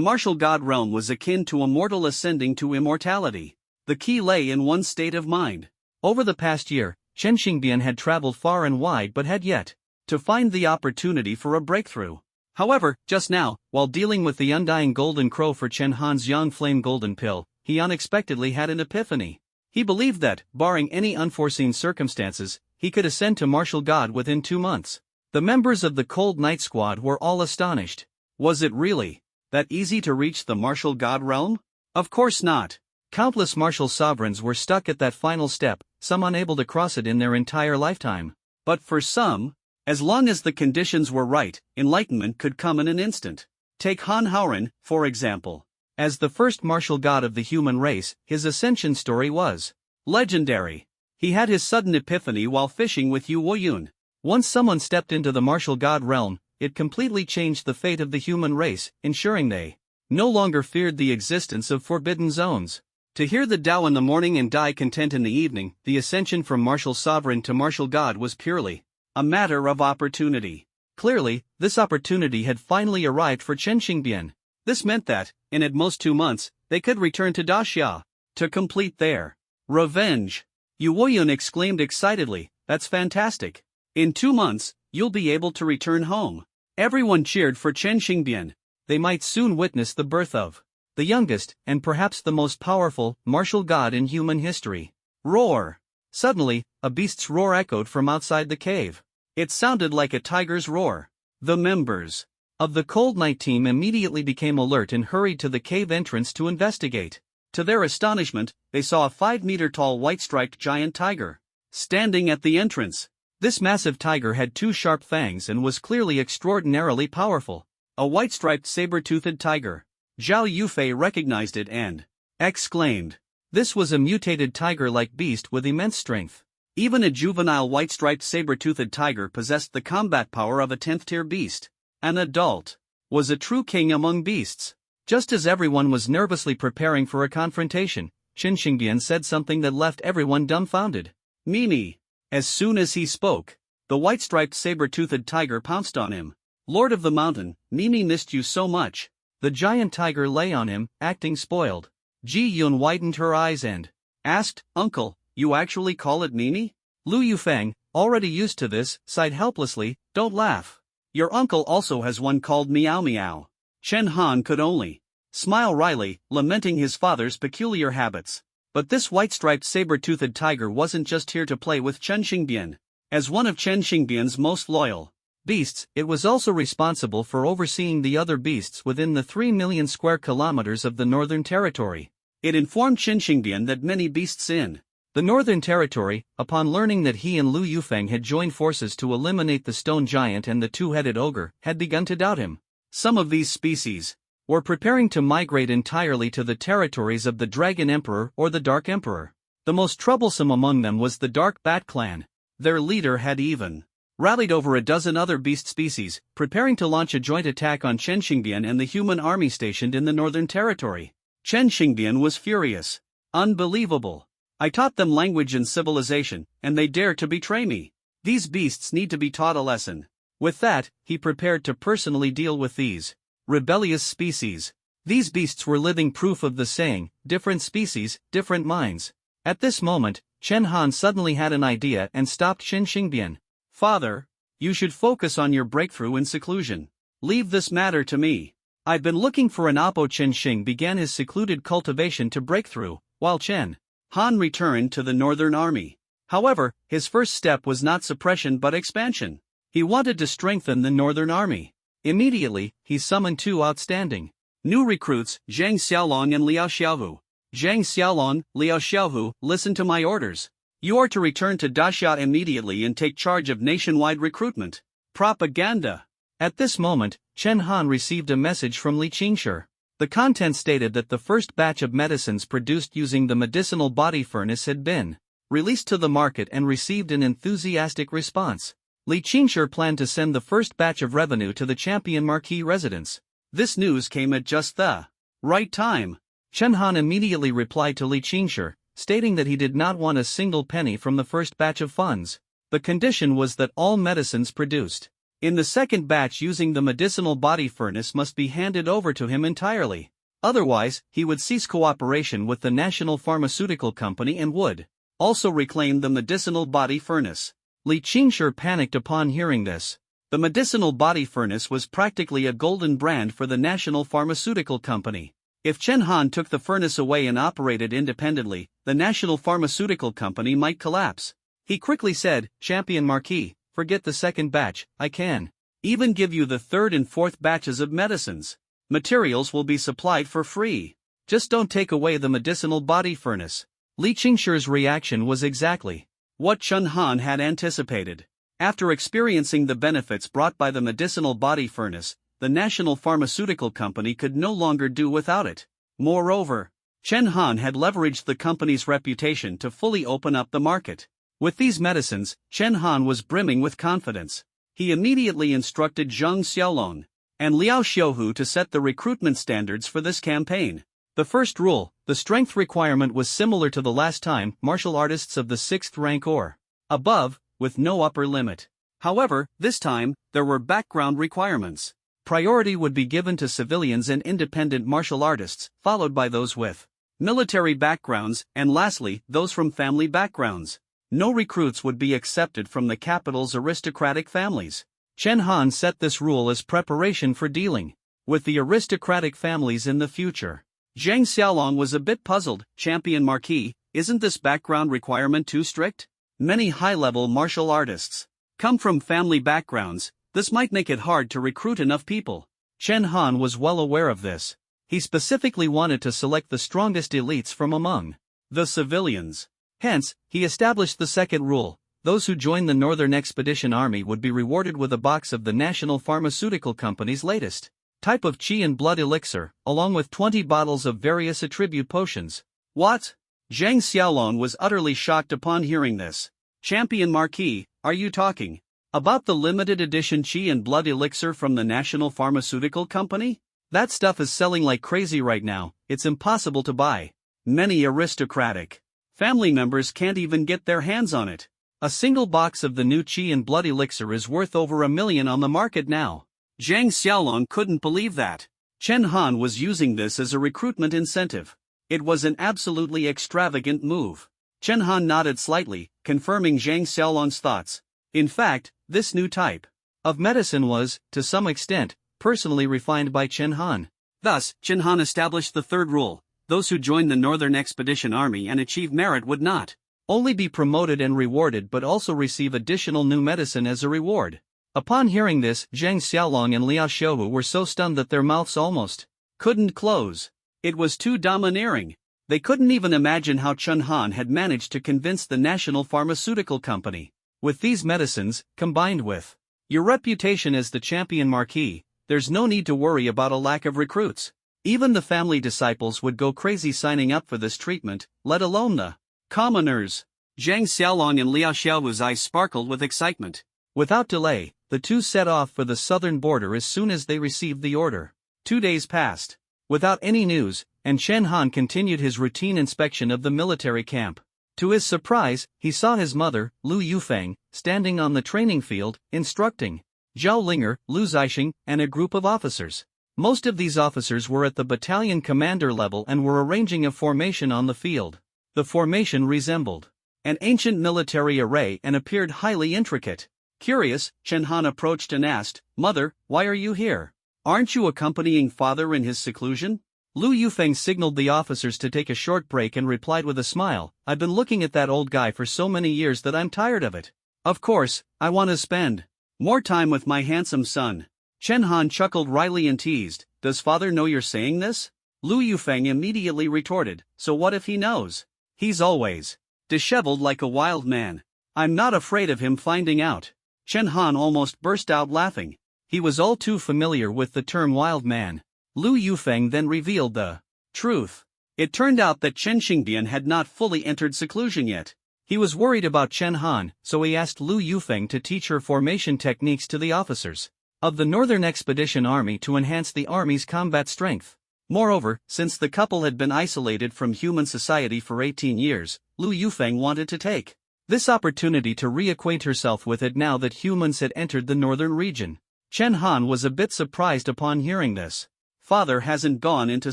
martial god realm was akin to a mortal ascending to immortality. The key lay in one's state of mind. Over the past year, Chen Xingbian had traveled far and wide but had yet to find the opportunity for a breakthrough. However, just now, while dealing with the undying golden crow for Chen Han's yang flame golden pill, he unexpectedly had an epiphany. He believed that, barring any unforeseen circumstances, he could ascend to martial god within 2 months. The members of the Cold Night Squad were all astonished. Was it really that easy to reach the martial god realm? Of course not. Countless martial sovereigns were stuck at that final step, some unable to cross it in their entire lifetime. But for some, as long as the conditions were right, enlightenment could come in an instant. Take Han Haoren, for example. As the first martial god of the human race, his ascension story was legendary. He had his sudden epiphany while fishing with Yu Woyun. Once someone stepped into the martial god realm, it completely changed the fate of the human race, ensuring they no longer feared the existence of forbidden zones. To hear the Tao in the morning and die content in the evening, the ascension from martial sovereign to martial god was purely a matter of opportunity. Clearly, this opportunity had finally arrived for Chen Xingbian. This meant that, in at most 2 months, they could return to Daxia to complete their revenge. Yu Woyun exclaimed excitedly, "That's fantastic. In 2 months, you'll be able to return home." Everyone cheered for Chen Xingbian. They might soon witness the birth of the youngest, and perhaps the most powerful, martial god in human history. Roar! Suddenly, a beast's roar echoed from outside the cave. It sounded like a tiger's roar. The members of the Cold Night team immediately became alert and hurried to the cave entrance to investigate. To their astonishment, they saw a 5-meter-tall white-striped giant tiger standing at the entrance. This massive tiger had 2 sharp fangs and was clearly extraordinarily powerful. A white-striped saber-toothed tiger. Zhao Yufei recognized it and exclaimed, This was a mutated tiger-like beast with immense strength. Even a juvenile white-striped saber-toothed tiger possessed the combat power of a 10th-tier beast. An adult was a true king among beasts. Just as everyone was nervously preparing for a confrontation, Qin Xingbian said something that left everyone dumbfounded. Mimi. As soon as he spoke, the white-striped saber-toothed tiger pounced on him. Lord of the Mountain, Mimi missed you so much. The giant tiger lay on him, acting spoiled. Ji Yun widened her eyes and asked, Uncle, you actually call it Mimi? Lu Yufeng, already used to this, sighed helplessly, don't laugh. Your uncle also has one called Meow Meow. Chen Han could only smile wryly, lamenting his father's peculiar habits. But this white-striped saber-toothed tiger wasn't just here to play with Chen Xingbian. As one of Chen Xingbian's most loyal beasts, it was also responsible for overseeing the other beasts within the 3 million square kilometers of the Northern Territory. It informed Chen Xingbian that many beasts in the Northern Territory, upon learning that he and Lu Yufeng had joined forces to eliminate the stone giant and the two-headed ogre, had begun to doubt him. Some of these species were preparing to migrate entirely to the territories of the Dragon Emperor or the Dark Emperor. The most troublesome among them was the Dark Bat clan. Their leader had even rallied over a dozen other beast species, preparing to launch a joint attack on Chen Xingbian and the human army stationed in the Northern Territory. Chen Xingbian was furious. Unbelievable. I taught them language and civilization, and they dare to betray me. These beasts need to be taught a lesson. With that, he prepared to personally deal with these rebellious species. These beasts were living proof of the saying, different species, different minds. At this moment, Chen Han suddenly had an idea and stopped Chen Xingbian. Father, you should focus on your breakthrough in seclusion. Leave this matter to me. I've been looking for an oppo. Chen Xing began his secluded cultivation to break through, while Chen Han returned to the Northern Army. However, his first step was not suppression but expansion. He wanted to strengthen the Northern Army. Immediately, he summoned two outstanding new recruits, Zhang Xiaolong and Liao Xiaohu. Zhang Xiaolong, Liao Xiaohu, listen to my orders. You are to return to Daxia immediately and take charge of nationwide recruitment. Propaganda. At this moment, Chen Han received a message from Li Qingshi. The content stated that the first batch of medicines produced using the medicinal body furnace had been released to the market and received an enthusiastic response. Li Qingshi planned to send the first batch of revenue to the Champion Marquis residence. This news came at just the right time. Chen Han immediately replied to Li Qingshi, stating that he did not want a single penny from the first batch of funds. The condition was that all medicines produced in the second batch using the medicinal body furnace must be handed over to him entirely. Otherwise, he would cease cooperation with the National Pharmaceutical Company and would also reclaim the medicinal body furnace. Li Qingshi panicked upon hearing this. The medicinal body furnace was practically a golden brand for the National Pharmaceutical Company. If Chen Han took the furnace away and operated independently, the National Pharmaceutical Company might collapse. He quickly said, Champion Marquis, forget the second batch, I can even give you the third and fourth batches of medicines. Materials will be supplied for free. Just don't take away the medicinal body furnace. Li Qingshi's reaction was exactly what Chen Han had anticipated. After experiencing the benefits brought by the medicinal body furnace, the National Pharmaceutical Company could no longer do without it. Moreover, Chen Han had leveraged the company's reputation to fully open up the market. With these medicines, Chen Han was brimming with confidence. He immediately instructed Zhang Xiaolong and Liao Xiaohu to set the recruitment standards for this campaign. The first rule, the strength requirement was similar to the last time, martial artists of the 6th rank or above, with no upper limit. However, this time, there were background requirements. Priority would be given to civilians and independent martial artists, followed by those with military backgrounds, and lastly, those from family backgrounds. No recruits would be accepted from the capital's aristocratic families. Chen Han set this rule as preparation for dealing with the aristocratic families in the future. Zhang Xiaolong was a bit puzzled. Champion Marquis, isn't this background requirement too strict? Many high-level martial artists come from family backgrounds. This might make it hard to recruit enough people. Chen Han was well aware of this. He specifically wanted to select the strongest elites from among the civilians. Hence, he established the second rule: those who joined the Northern Expedition Army would be rewarded with a box of the National Pharmaceutical Company's latest type of qi and blood elixir, along with 20 bottles of various attribute potions. What? Zhang Xiaolong was utterly shocked upon hearing this. Champion Marquis, are you talking about the limited edition Qi and Blood Elixir from the National Pharmaceutical Company? That stuff is selling like crazy right now, it's impossible to buy. Many aristocratic family members can't even get their hands on it. A single box of the new Qi and Blood Elixir is worth over $1 million on the market now. Zhang Xiaolong couldn't believe that. Chen Han was using this as a recruitment incentive. It was an absolutely extravagant move. Chen Han nodded slightly, confirming Zhang Xiaolong's thoughts. In fact, this new type of medicine was, to some extent, personally refined by Chen Han. Thus, Chen Han established the third rule: those who join the Northern Expedition Army and achieve merit would not only be promoted and rewarded but also receive additional new medicine as a reward. Upon hearing this, Zhang Xiaolong and Liao Xiaohu were so stunned that their mouths almost couldn't close. It was too domineering. They couldn't even imagine how Chen Han had managed to convince the National Pharmaceutical Company. With these medicines, combined with your reputation as the champion marquis, there's no need to worry about a lack of recruits. Even the family disciples would go crazy signing up for this treatment, let alone the commoners. Zhang Xiaolong and Liao Xiaohu's eyes sparkled with excitement. Without delay, the two set off for the southern border as soon as they received the order. 2 days passed without any news, and Chen Han continued his routine inspection of the military camp. To his surprise, he saw his mother, Lu Yufeng, standing on the training field, instructing Zhao Linger, Lu Zixing, and a group of officers. Most of these officers were at the battalion commander level and were arranging a formation on the field. The formation resembled an ancient military array and appeared highly intricate. Curious, Chen Han approached and asked, "Mother, why are you here? Aren't you accompanying father in his seclusion?" Lu Yufeng signaled the officers to take a short break and replied with a smile, "I've been looking at that old guy for so many years that I'm tired of it. Of course, I want to spend more time with my handsome son." Chen Han chuckled wryly and teased, "Does father know you're saying this?" Lu Yufeng immediately retorted, "So what if he knows? He's always disheveled like a wild man. I'm not afraid of him finding out." Chen Han almost burst out laughing. He was all too familiar with the term wild man. Lu Yufeng then revealed the truth. It turned out that Chen Xingbian had not fully entered seclusion yet. He was worried about Chen Han, so he asked Lu Yufeng to teach her formation techniques to the officers of the Northern Expedition Army to enhance the army's combat strength. Moreover, since the couple had been isolated from human society for 18 years, Lu Yufeng wanted to take this opportunity to reacquaint herself with it now that humans had entered the northern region. Chen Han was a bit surprised upon hearing this. "Father hasn't gone into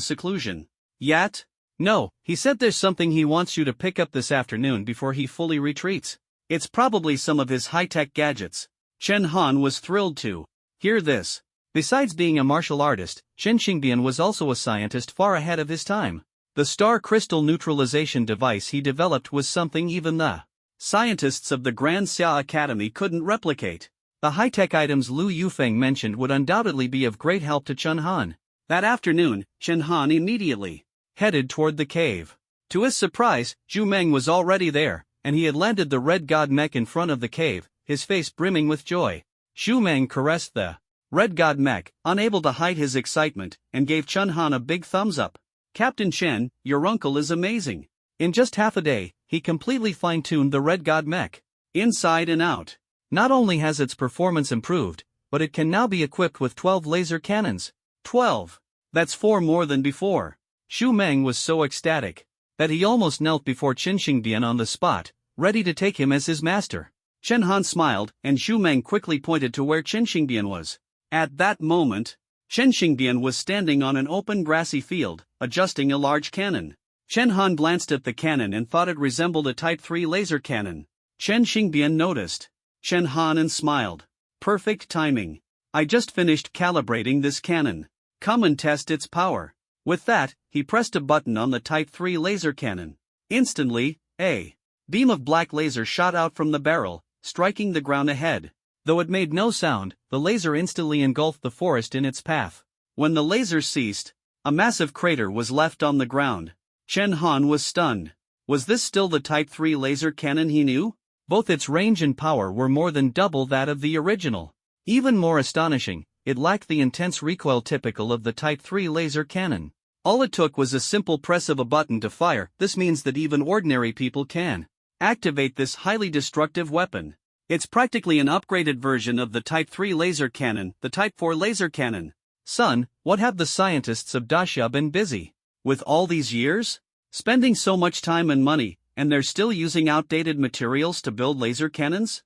seclusion yet?" "No, he said there's something he wants you to pick up this afternoon before he fully retreats. It's probably some of his high-tech gadgets." Chen Han was thrilled to hear this. Besides being a martial artist, Chen Xingbian was also a scientist far ahead of his time. The star crystal neutralization device he developed was something even the scientists of the Grand Xia Academy couldn't replicate. The high-tech items Lu Yufeng mentioned would undoubtedly be of great help to Chen Han. That afternoon, Chen Han immediately headed toward the cave. To his surprise, Zhu Meng was already there, and he had landed the Red God mech in front of the cave, his face brimming with joy. Zhu Meng caressed the Red God mech, unable to hide his excitement, and gave Chen Han a big thumbs up. "Captain Chen, your uncle is amazing." In just half a day, he completely fine-tuned the Red God mech, inside and out. Not only has its performance improved, but it can now be equipped with 12 laser cannons. 12. That's 4 more than before. Zhu Meng was so ecstatic that he almost knelt before Chen Xingbian on the spot, ready to take him as his master. Chen Han smiled, and Zhu Meng quickly pointed to where Chen Xingbian was. At that moment, Chen Xingbian was standing on an open grassy field, adjusting a large cannon. Chen Han glanced at the cannon and thought it resembled a Type 3 laser cannon. Chen Xingbian noticed Chen Han and smiled. "Perfect timing. I just finished calibrating this cannon. Come and test its power." With that, he pressed a button on the Type 3 laser cannon. Instantly, a beam of black laser shot out from the barrel, striking the ground ahead. Though it made no sound, the laser instantly engulfed the forest in its path. When the laser ceased, a massive crater was left on the ground. Chen Han was stunned. Was this still the Type 3 laser cannon he knew? Both its range and power were more than double that of the original. Even more astonishing, it lacked the intense recoil typical of the Type 3 laser cannon. All it took was a simple press of a button to fire. This means that even ordinary people can activate this highly destructive weapon. It's practically an upgraded version of the Type 3 laser cannon, the Type 4 laser cannon. Son, what have the scientists of Dacia been busy with all these years? Spending so much time and money, and they're still using outdated materials to build laser cannons?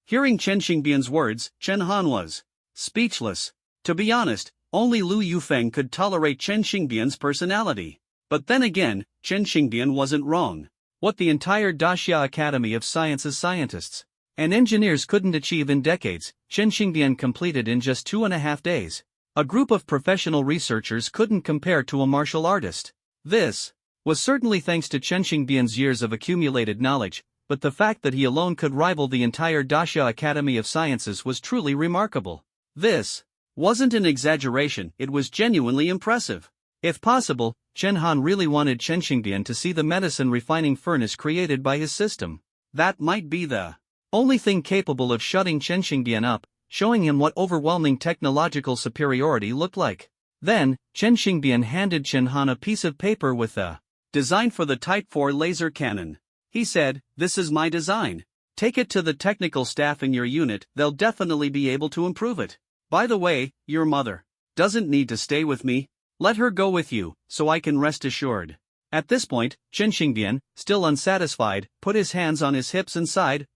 Hearing Chen Xingbian's words, Chen Han was speechless. To be honest, only Lu Yufeng could tolerate Chen Xingbian's personality. But then again, Chen Xingbian wasn't wrong. What the entire Dacia Academy of Sciences scientists and engineers couldn't achieve in decades, Chen Xingbian completed in just 2.5 days. A group of professional researchers couldn't compare to a martial artist. This was certainly thanks to Chen Xingbian's years of accumulated knowledge, but the fact that he alone could rival the entire Dacia Academy of Sciences was truly remarkable. This wasn't an exaggeration, it was genuinely impressive. If possible, Chen Han really wanted Chen Xingbian to see the medicine refining furnace created by his system. That might be the only thing capable of shutting Chen Xingbian up, showing him what overwhelming technological superiority looked like. Then, Chen Xingbian handed Chen Han a piece of paper with the design for the Type 4 laser cannon. He said, "This is my design. Take it to the technical staff in your unit, they'll definitely be able to improve it. By the way, your mother doesn't need to stay with me. Let her go with you, so I can rest assured." At this point, Chen Xingbian, still unsatisfied, put his hands on his hips and sighed,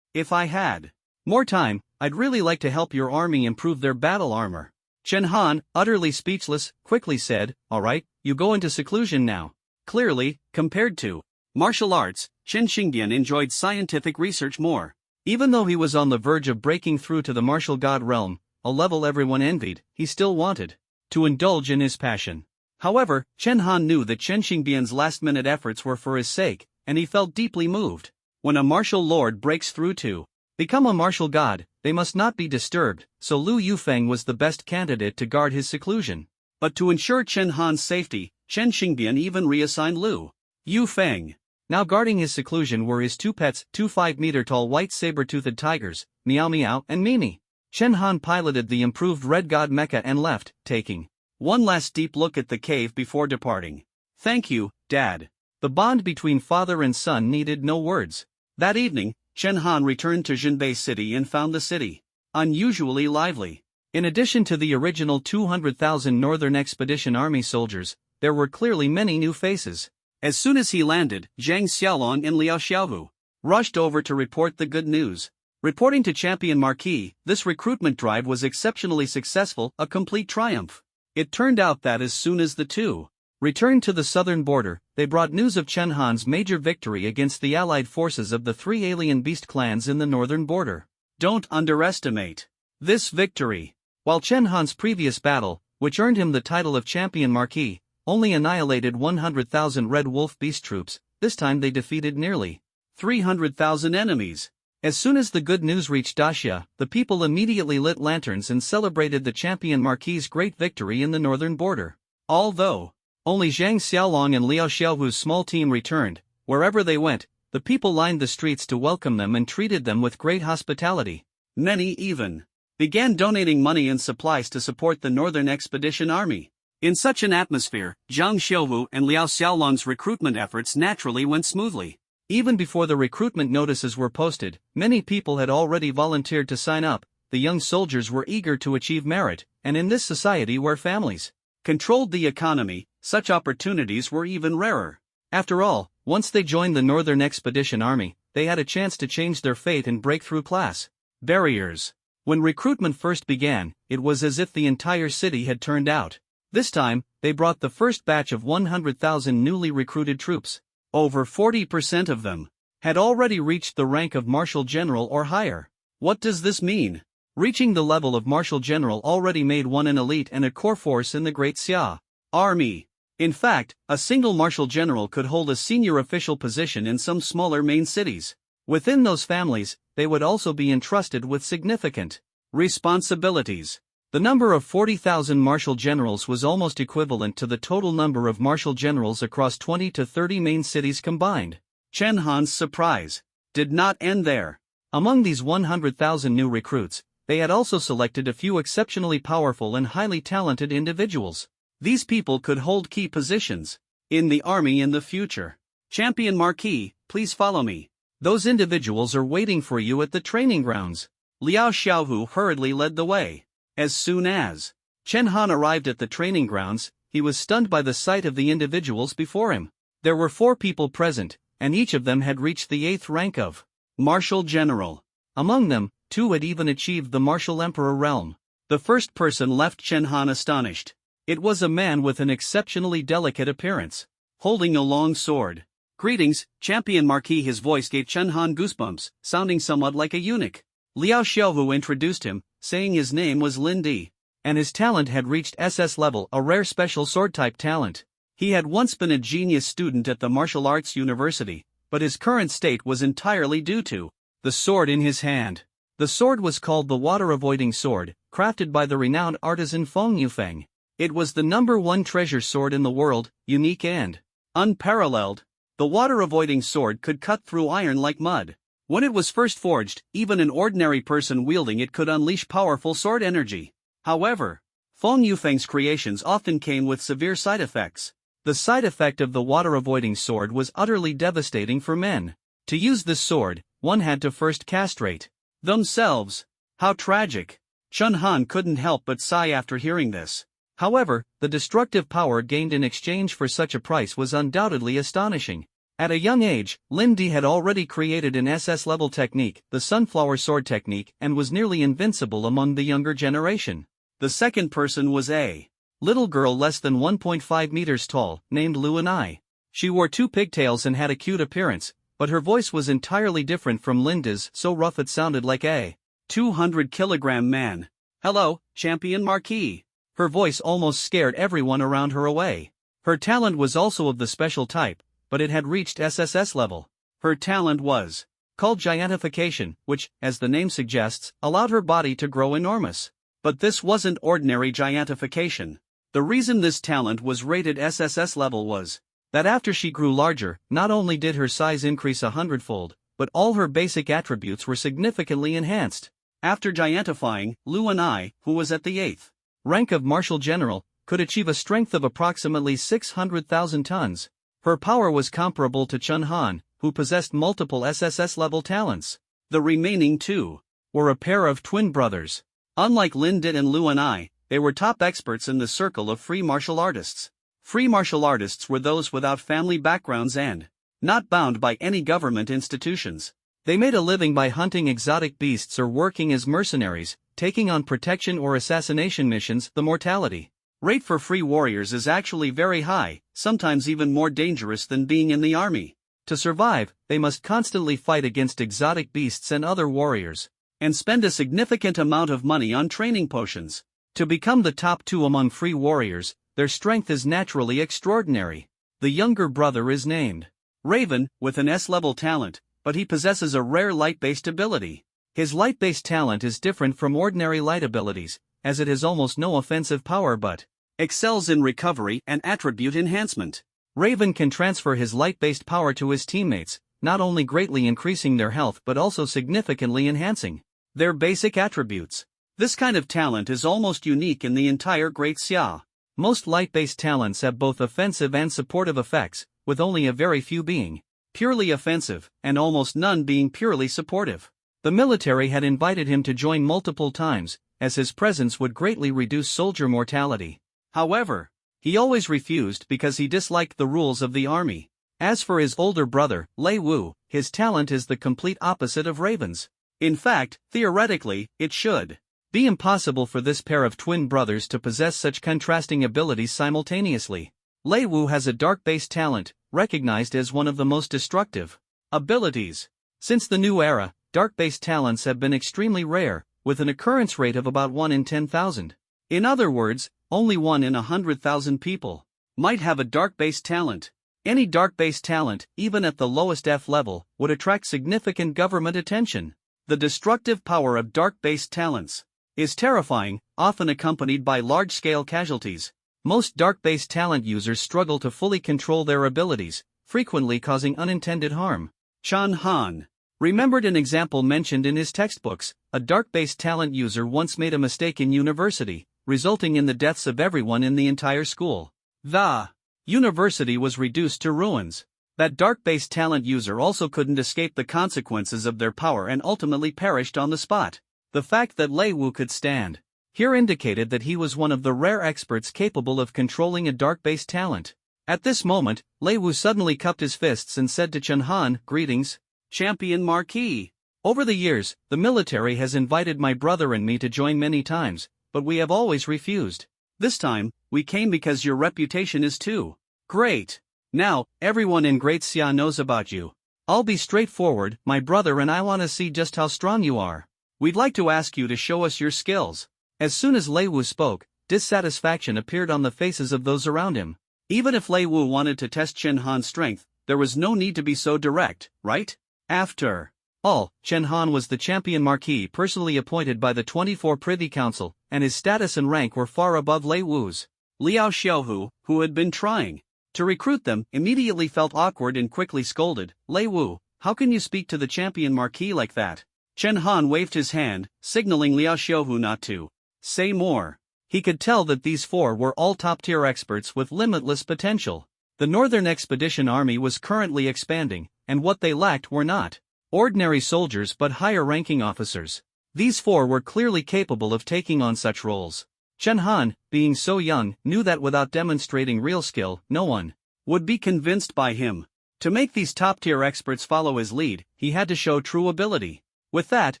if I had more time, I'd really like to help your army improve their battle armor." Chen Han, utterly speechless, quickly said, "Alright, you go into seclusion now." Clearly, compared to martial arts, Chen Xingbian enjoyed scientific research more. Even though he was on the verge of breaking through to the martial god realm, a level everyone envied, he still wanted to indulge in his passion. However, Chen Han knew that Chen Xingbian's last-minute efforts were for his sake, and he felt deeply moved. When a martial lord breaks through to become a martial god, they must not be disturbed, so Lu Yufeng was the best candidate to guard his seclusion. But to ensure Chen Han's safety, Chen Xingbian even reassigned Lu Yufeng. Now guarding his seclusion were his two pets, two 5-meter-tall white saber-toothed tigers, Meow Meow and Mimi. Chen Han piloted the improved Red God Mecha and left, taking one last deep look at the cave before departing. "Thank you, Dad." The bond between father and son needed no words. That evening, Chen Han returned to Jinbei City and found the city unusually lively. In addition to the original 200,000 Northern Expedition Army soldiers, there were clearly many new faces. As soon as he landed, Zhang Xiaolong and Liao Xiaohu rushed over to report the good news. Reporting to Champion Marquis, this recruitment drive was exceptionally successful, a complete triumph. It turned out that as soon as the two returned to the southern border, they brought news of Chen Han's major victory against the allied forces of the 3 alien beast clans in the northern border. Don't underestimate this victory. While Chen Han's previous battle, which earned him the title of Champion Marquis, only annihilated 100,000 Red Wolf beast troops, this time they defeated nearly 300,000 enemies. As soon as the good news reached Dacia, the people immediately lit lanterns and celebrated the Champion Marquis' great victory in the northern border. Although only Zhang Xiaolong and Liao Xiaohu's small team returned, wherever they went, the people lined the streets to welcome them and treated them with great hospitality. Many even began donating money and supplies to support the Northern Expedition Army. In such an atmosphere, Zhang Xiaohu and Liao Xiaolong's recruitment efforts naturally went smoothly. Even before the recruitment notices were posted, many people had already volunteered to sign up. The young soldiers were eager to achieve merit, and in this society where families controlled the economy, such opportunities were even rarer. After all, once they joined the Northern Expedition Army, they had a chance to change their fate and break through class barriers. When recruitment first began, it was as if the entire city had turned out. This time, they brought the first batch of 100,000 newly recruited troops. Over 40% of them had already reached the rank of Marshal General or higher. What does this mean? Reaching the level of Marshal General already made one an elite and a core force in the Great Xia Army. In fact, a single Marshal General could hold a senior official position in some smaller main cities. Within those families, they would also be entrusted with significant responsibilities. The number of 40,000 Marshal Generals was almost equivalent to the total number of Marshal Generals across 20 to 30 main cities combined. Chen Han's surprise did not end there. Among these 100,000 new recruits, they had also selected a few exceptionally powerful and highly talented individuals. These people could hold key positions in the army in the future. Champion Marquis, please follow me. Those individuals are waiting for you at the training grounds. Liao Xiaohu hurriedly led the way. As soon as Chen Han arrived at the training grounds, he was stunned by the sight of the individuals before him. There were 4 people present, and each of them had reached the 8th rank of Martial General. Among them, 2 had even achieved the Martial Emperor realm. The first person left Chen Han astonished. It was a man with an exceptionally delicate appearance, holding a long sword. Greetings, Champion Marquis. His voice gave Chen Han goosebumps, sounding somewhat like a eunuch. Liao Xiaohu introduced him, saying his name was Lin Di, and his talent had reached SS level, a rare special sword-type talent. He had once been a genius student at the Martial Arts University, but his current state was entirely due to the sword in his hand. The sword was called the water-avoiding sword, crafted by the renowned artisan Feng Yufeng. It was the #1 treasure sword in the world, unique and unparalleled. The water-avoiding sword could cut through iron like mud. When it was first forged, even an ordinary person wielding it could unleash powerful sword energy. However, Feng Yufeng's creations often came with severe side effects. The side effect of the water-avoiding sword was utterly devastating for men. To use this sword, one had to first castrate themselves. How tragic! Chen Han couldn't help but sigh after hearing this. However, the destructive power gained in exchange for such a price was undoubtedly astonishing. At a young age, Lin Di had already created an SS-level technique, the sunflower sword technique, and was nearly invincible among the younger generation. The second person was a little girl less than 1.5 meters tall, named Luanai. She wore 2 pigtails and had a cute appearance, but her voice was entirely different from Linda's, so rough it sounded like a 200-kilogram man. Hello, Champion Marquis. Her voice almost scared everyone around her away. Her talent was also of the special type, but it had reached SSS level. Her talent was called giantification, which, as the name suggests, allowed her body to grow enormous. But this wasn't ordinary giantification. The reason this talent was rated SSS level was that after she grew larger, not only did her size increase 100-fold, but all her basic attributes were significantly enhanced. After giantifying, Luanai, who was at the 8th rank of Martial General, could achieve a strength of approximately 600,000 tons. Her power was comparable to Chen Han, who possessed multiple SSS-level talents. The remaining 2 were a pair of twin brothers. Unlike Lin Di and Luanai, they were top experts in the circle of free martial artists. Free martial artists were those without family backgrounds and not bound by any government institutions. They made a living by hunting exotic beasts or working as mercenaries, taking on protection or assassination missions. The mortality rate for free warriors is actually very high, sometimes even more dangerous than being in the army. To survive, they must constantly fight against exotic beasts and other warriors, and spend a significant amount of money on training potions. To become the top 2 among free warriors, their strength is naturally extraordinary. The younger brother is named Raven, with an S-level talent, but he possesses a rare light-based ability. His light-based talent is different from ordinary light abilities, as it has almost no offensive power but excels in recovery and attribute enhancement. Raven can transfer his light-based power to his teammates, not only greatly increasing their health but also significantly enhancing their basic attributes. This kind of talent is almost unique in the entire Great Xia. Most light-based talents have both offensive and supportive effects, with only a very few being purely offensive, and almost none being purely supportive. The military had invited him to join multiple times, as his presence would greatly reduce soldier mortality. However, he always refused because he disliked the rules of the army. As for his older brother, Lei Wu, his talent is the complete opposite of Raven's. In fact, theoretically, it should be impossible for this pair of twin brothers to possess such contrasting abilities simultaneously. Lei Wu has a dark-based talent, recognized as one of the most destructive abilities. Since the new era, dark-based talents have been extremely rare, with an occurrence rate of about 1 in 10,000. In other words, only 1 in 100,000 people might have a dark-based talent. Any dark-based talent, even at the lowest F level, would attract significant government attention. The destructive power of dark-based talents is terrifying, often accompanied by large-scale casualties. Most dark-based talent users struggle to fully control their abilities, frequently causing unintended harm. Chen Han remembered an example mentioned in his textbooks. A dark-based talent user once made a mistake in university, resulting in the deaths of everyone in the entire school. The university was reduced to ruins. That dark-based talent user also couldn't escape the consequences of their power and ultimately perished on the spot. The fact that Lei Wu could stand here indicated that he was one of the rare experts capable of controlling a dark-based talent. At this moment, Lei Wu suddenly cupped his fists and said to Chen Han, "Greetings, Champion Marquis. Over the years, the military has invited my brother and me to join many times, but we have always refused. This time, we came because your reputation is too great. Now, everyone in Great Xia knows about you. I'll be straightforward, my brother, and I want to see just how strong you are. We'd like to ask you to show us your skills." As soon as Lei Wu spoke, dissatisfaction appeared on the faces of those around him. Even if Lei Wu wanted to test Chen Han's strength, there was no need to be so direct, right? After all, Chen Han was the champion marquis personally appointed by the 24 Privy Council, and his status and rank were far above Lei Wu's. Liao Xiaohu, who had been trying to recruit them, immediately felt awkward and quickly scolded, "Lei Wu, how can you speak to the champion marquis like that?" Chen Han waved his hand, signaling Liao Xiaohu not to say more. He could tell that these four were all top-tier experts with limitless potential. The Northern Expedition Army was currently expanding, and what they lacked were not ordinary soldiers but higher-ranking officers. These four were clearly capable of taking on such roles. Chen Han, being so young, knew that without demonstrating real skill, no one would be convinced by him. To make these top-tier experts follow his lead, he had to show true ability. With that,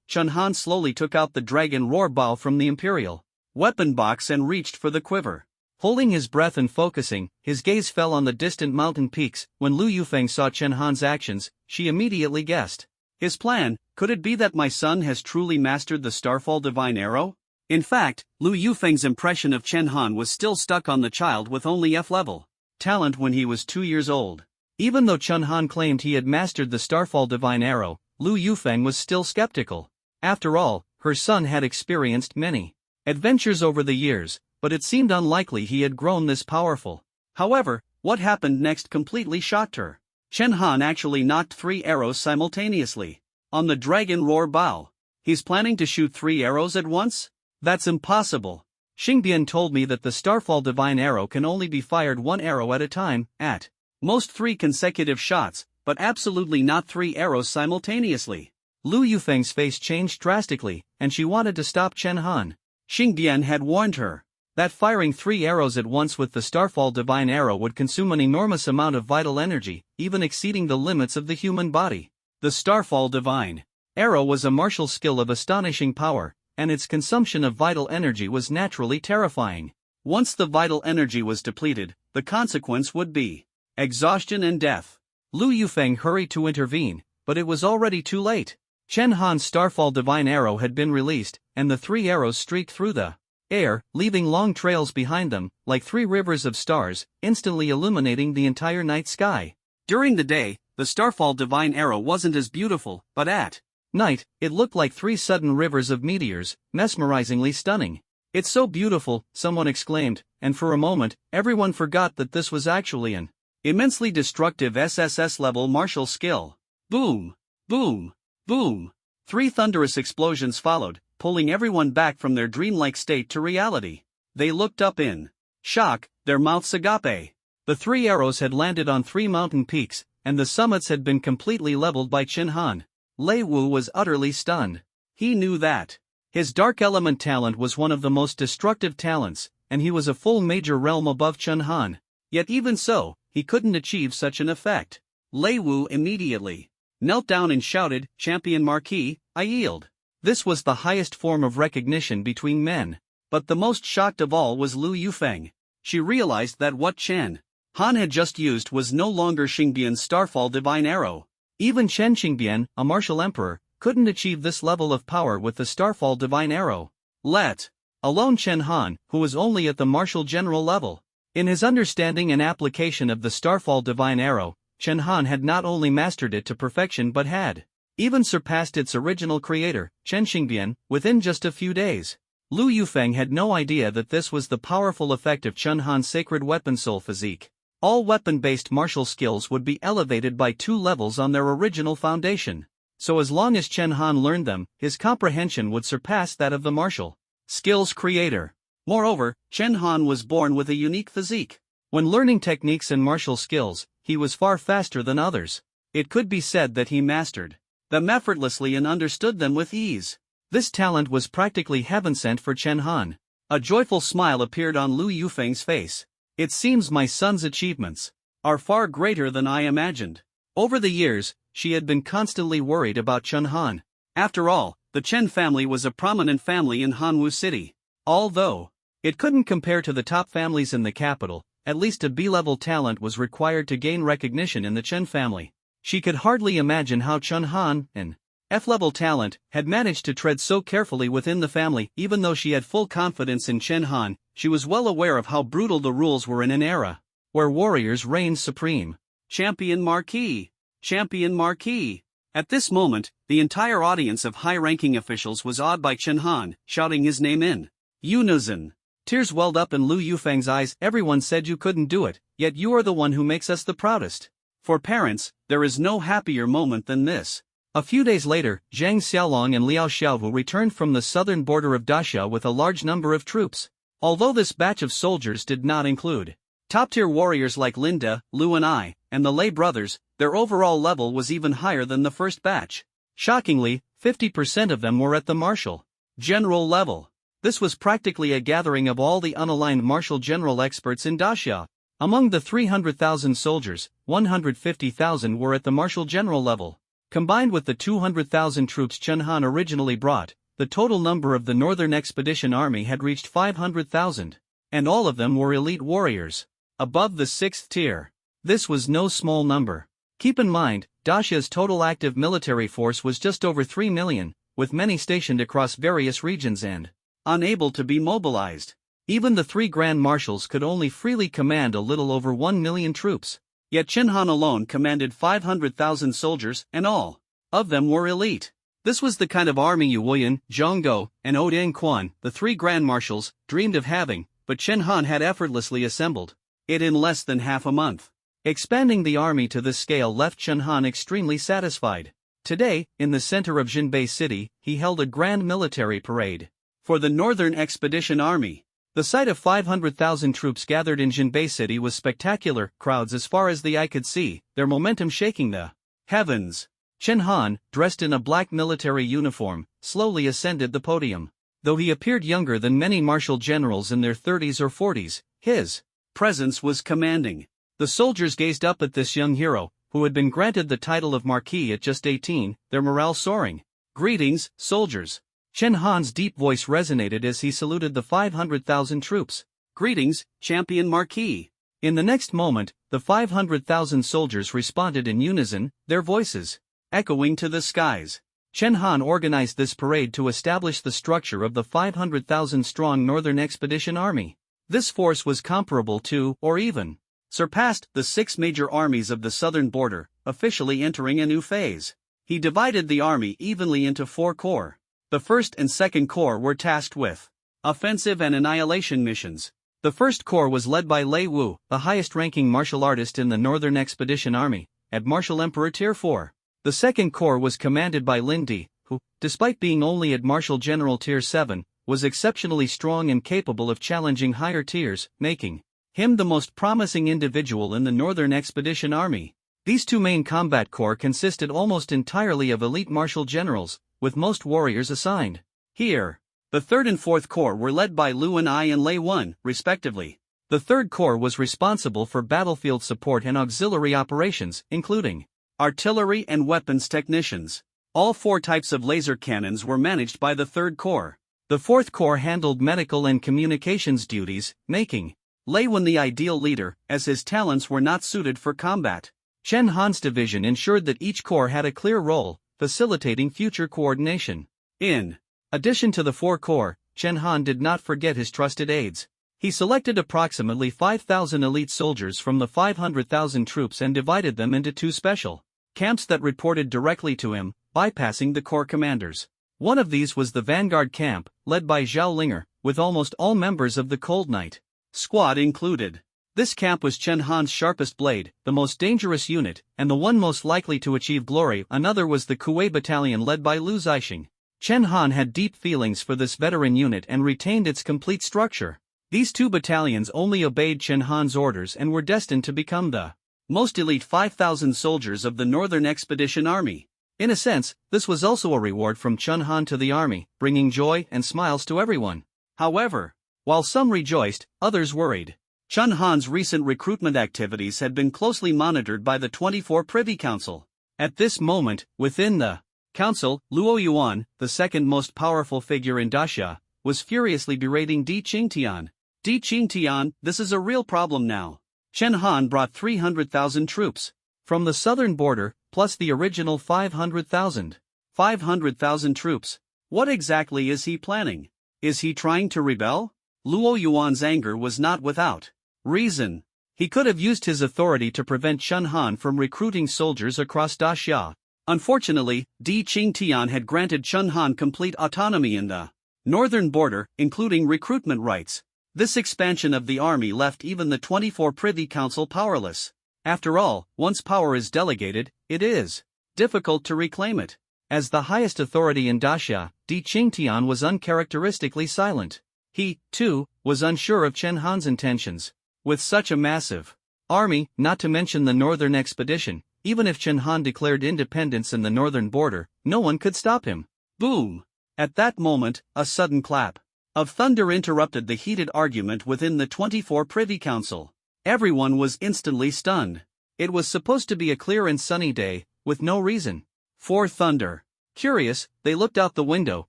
Chen Han slowly took out the Dragon Roar Bow from the Imperial weapon box and reached for the quiver. Holding his breath and focusing, his gaze fell on the distant mountain peaks. When Lu Yufeng saw Chen Han's actions, she immediately guessed his plan. Could it be that my son has truly mastered the Starfall Divine Arrow? In fact, Lu Yufeng's impression of Chen Han was still stuck on the child with only F-level talent when he was 2 years old. Even though Chen Han claimed he had mastered the Starfall Divine Arrow, Lu Yufeng was still skeptical. After all, her son had experienced many adventures over the years, but it seemed unlikely he had grown this powerful. However, what happened next completely shocked her. Chen Han actually knocked 3 arrows simultaneously on the Dragon Roar Bow. He's planning to shoot 3 arrows at once? That's impossible. Xingbian told me that the Starfall Divine Arrow can only be fired 1 arrow at a time, at most 3 consecutive shots, but absolutely not 3 arrows simultaneously. Lu Yufeng's face changed drastically, and she wanted to stop Chen Han. Xingbian had warned her that firing 3 arrows at once with the Starfall Divine Arrow would consume an enormous amount of vital energy, even exceeding the limits of the human body. The Starfall Divine Arrow was a martial skill of astonishing power, and its consumption of vital energy was naturally terrifying. Once the vital energy was depleted, the consequence would be exhaustion and death. Lu Yufeng hurried to intervene, but it was already too late. Chen Han's Starfall Divine Arrow had been released, and the 3 arrows streaked through the air, leaving long trails behind them, like 3 rivers of stars, instantly illuminating the entire night sky. During the day, the Starfall Divine Arrow wasn't as beautiful, but at night, it looked like 3 sudden rivers of meteors, mesmerizingly stunning. "It's so beautiful," someone exclaimed, and for a moment, everyone forgot that this was actually an immensely destructive SSS-level martial skill. Boom! Boom! Boom! 3 thunderous explosions followed, pulling everyone back from their dreamlike state to reality. They looked up in shock, their mouths agape. The 3 arrows had landed on 3 mountain peaks, and the summits had been completely leveled by Chen Han. Lei Wu was utterly stunned. He knew that his dark element talent was one of the most destructive talents, and he was a full major realm above Chen Han. Yet even so, he couldn't achieve such an effect. Lei Wu immediately knelt down and shouted, "Champion Marquis, I yield." This was the highest form of recognition between men. But the most shocked of all was Lu Yufeng. She realized that what Chen Han had just used was no longer Xingbian's Starfall Divine Arrow. Even Chen Xingbian, a martial emperor, couldn't achieve this level of power with the Starfall Divine Arrow. Let alone Chen Han, who was only at the martial general level. In his understanding and application of the Starfall Divine Arrow, Chen Han had not only mastered it to perfection but had even surpassed its original creator, Chen Xingbian, within just a few days. Lu Yufeng had no idea that this was the powerful effect of Chen Han's sacred weapon soul physique. All weapon-based martial skills would be elevated by 2 levels on their original foundation. So as long as Chen Han learned them, his comprehension would surpass that of the martial skills creator. Moreover, Chen Han was born with a unique physique. When learning techniques and martial skills, he was far faster than others. It could be said that he mastered them effortlessly and understood them with ease. This talent was practically heaven-sent for Chen Han. A joyful smile appeared on Lu Yufeng's face. It seems my son's achievements are far greater than I imagined. Over the years, she had been constantly worried about Chen Han. After all, the Chen family was a prominent family in Hanwu City. Although it couldn't compare to the top families in the capital, at least a B-level talent was required to gain recognition in the Chen family. She could hardly imagine how Chen Han, an F-level talent, had managed to tread so carefully within the family. Even though she had full confidence in Chen Han, she was well aware of how brutal the rules were in an era where warriors reigned supreme. Champion Marquis! Champion Marquis! At this moment, the entire audience of high-ranking officials was awed by Chen Han, shouting his name in unison. Tears welled up in Lu Yufeng's eyes. Everyone said you couldn't do it, yet you are the one who makes us the proudest. For parents, there is no happier moment than this. A few days later, Zhang Xiaolong and Liao Xiaowu returned from the southern border of Daxia with a large number of troops. Although this batch of soldiers did not include top-tier warriors like Linda, Lu and I, and the Lei brothers, their overall level was even higher than the first batch. Shockingly, 50% of them were at the martial general level. This was practically a gathering of all the unaligned martial general experts in Daxia. Among the 300,000 soldiers, 150,000 were at the martial general level. Combined with the 200,000 troops Chen Han originally brought, the total number of the Northern Expedition Army had reached 500,000. And all of them were elite warriors, above the 6th tier. This was no small number. Keep in mind, Daxia's total active military force was just over 3 million, with many stationed across various regions and unable to be mobilized. Even the 3 grand marshals could only freely command a little over 1 million troops. Yet Chen Han alone commanded 500,000 soldiers, and all of them were elite. This was the kind of army Yu Wuyan, Zhang Go, and Odin Quan, the 3 grand marshals, dreamed of having, but Chen Han had effortlessly assembled it in less than half a month. Expanding the army to this scale left Chen Han extremely satisfied. Today, in the center of Jinbei City, he held a grand military parade for the Northern Expedition Army. The sight of 500,000 troops gathered in Jinbei City was spectacular, crowds as far as the eye could see, their momentum shaking the heavens. Chen Han, dressed in a black military uniform, slowly ascended the podium. Though he appeared younger than many martial generals in their 30s or 40s, his presence was commanding. The soldiers gazed up at this young hero, who had been granted the title of Marquis at just 18, their morale soaring. Greetings, soldiers. Chen Han's deep voice resonated as he saluted the 500,000 troops. Greetings, Champion Marquis. In the next moment, the 500,000 soldiers responded in unison, their voices echoing to the skies. Chen Han organized this parade to establish the structure of the 500,000-strong Northern Expedition Army. This force was comparable to, or even surpassed, the 6 major armies of the southern border, officially entering a new phase. He divided the army evenly into 4 corps. The 1st and 2nd Corps were tasked with offensive and annihilation missions. The 1st Corps was led by Lei Wu, the highest-ranking martial artist in the Northern Expedition Army, at Martial Emperor Tier 4. The 2nd Corps was commanded by Lin Di, who, despite being only at Martial General Tier 7, was exceptionally strong and capable of challenging higher tiers, making him the most promising individual in the Northern Expedition Army. These 2 main combat corps consisted almost entirely of elite martial generals, with most warriors assigned here. The 3rd and 4th Corps were led by Lu and I and Lei Wen, respectively. The 3rd Corps was responsible for battlefield support and auxiliary operations, including artillery and weapons technicians. All 4 types of laser cannons were managed by the 3rd Corps. The 4th Corps handled medical and communications duties, making Lei Wen the ideal leader, as his talents were not suited for combat. Chen Han's division ensured that each corps had a clear role, facilitating future coordination. In addition to the 4 corps, Chen Han did not forget his trusted aides. He selected approximately 5,000 elite soldiers from the 500,000 troops and divided them into 2 special camps that reported directly to him, bypassing the corps commanders. One of these was the Vanguard camp, led by Zhao Linger, with almost all members of the Cold Knight squad included. This camp was Chen Han's sharpest blade, the most dangerous unit, and the one most likely to achieve glory. Another was the Kuwei battalion led by Lu Zixing. Chen Han had deep feelings for this veteran unit and retained its complete structure. These two battalions only obeyed Chen Han's orders and were destined to become the most elite 5,000 soldiers of the Northern Expedition Army. In a sense, this was also a reward from Chen Han to the army, bringing joy and smiles to everyone. However, while some rejoiced, others worried. Chen Han's recent recruitment activities had been closely monitored by the 24 Privy Council. At this moment, within the council, Luo Yuan, the second most powerful figure in Daxia, was furiously berating Di Qingtian. Di Qingtian, this is a real problem now. Chen Han brought 300,000 troops from the southern border, plus the original 500,000. 500,000 troops. What exactly is he planning? Is he trying to rebel? Luo Yuan's anger was not without reason. He could have used his authority to prevent Chen Han from recruiting soldiers across Daxia. Unfortunately, Di Qingtian had granted Chen Han complete autonomy in the northern border, including recruitment rights. This expansion of the army left even the 24 Privy Council powerless. After all, once power is delegated, it is difficult to reclaim it. As the highest authority in Daxia, Di Qingtian was uncharacteristically silent. He, too, was unsure of Chen Han's intentions. With such a massive army, not to mention the northern expedition, even if Chen Han declared independence in the northern border, no one could stop him. Boom! At that moment, a sudden clap of thunder interrupted the heated argument within the 24 Privy Council. Everyone was instantly stunned. It was supposed to be a clear and sunny day, with no reason for thunder. Curious, they looked out the window,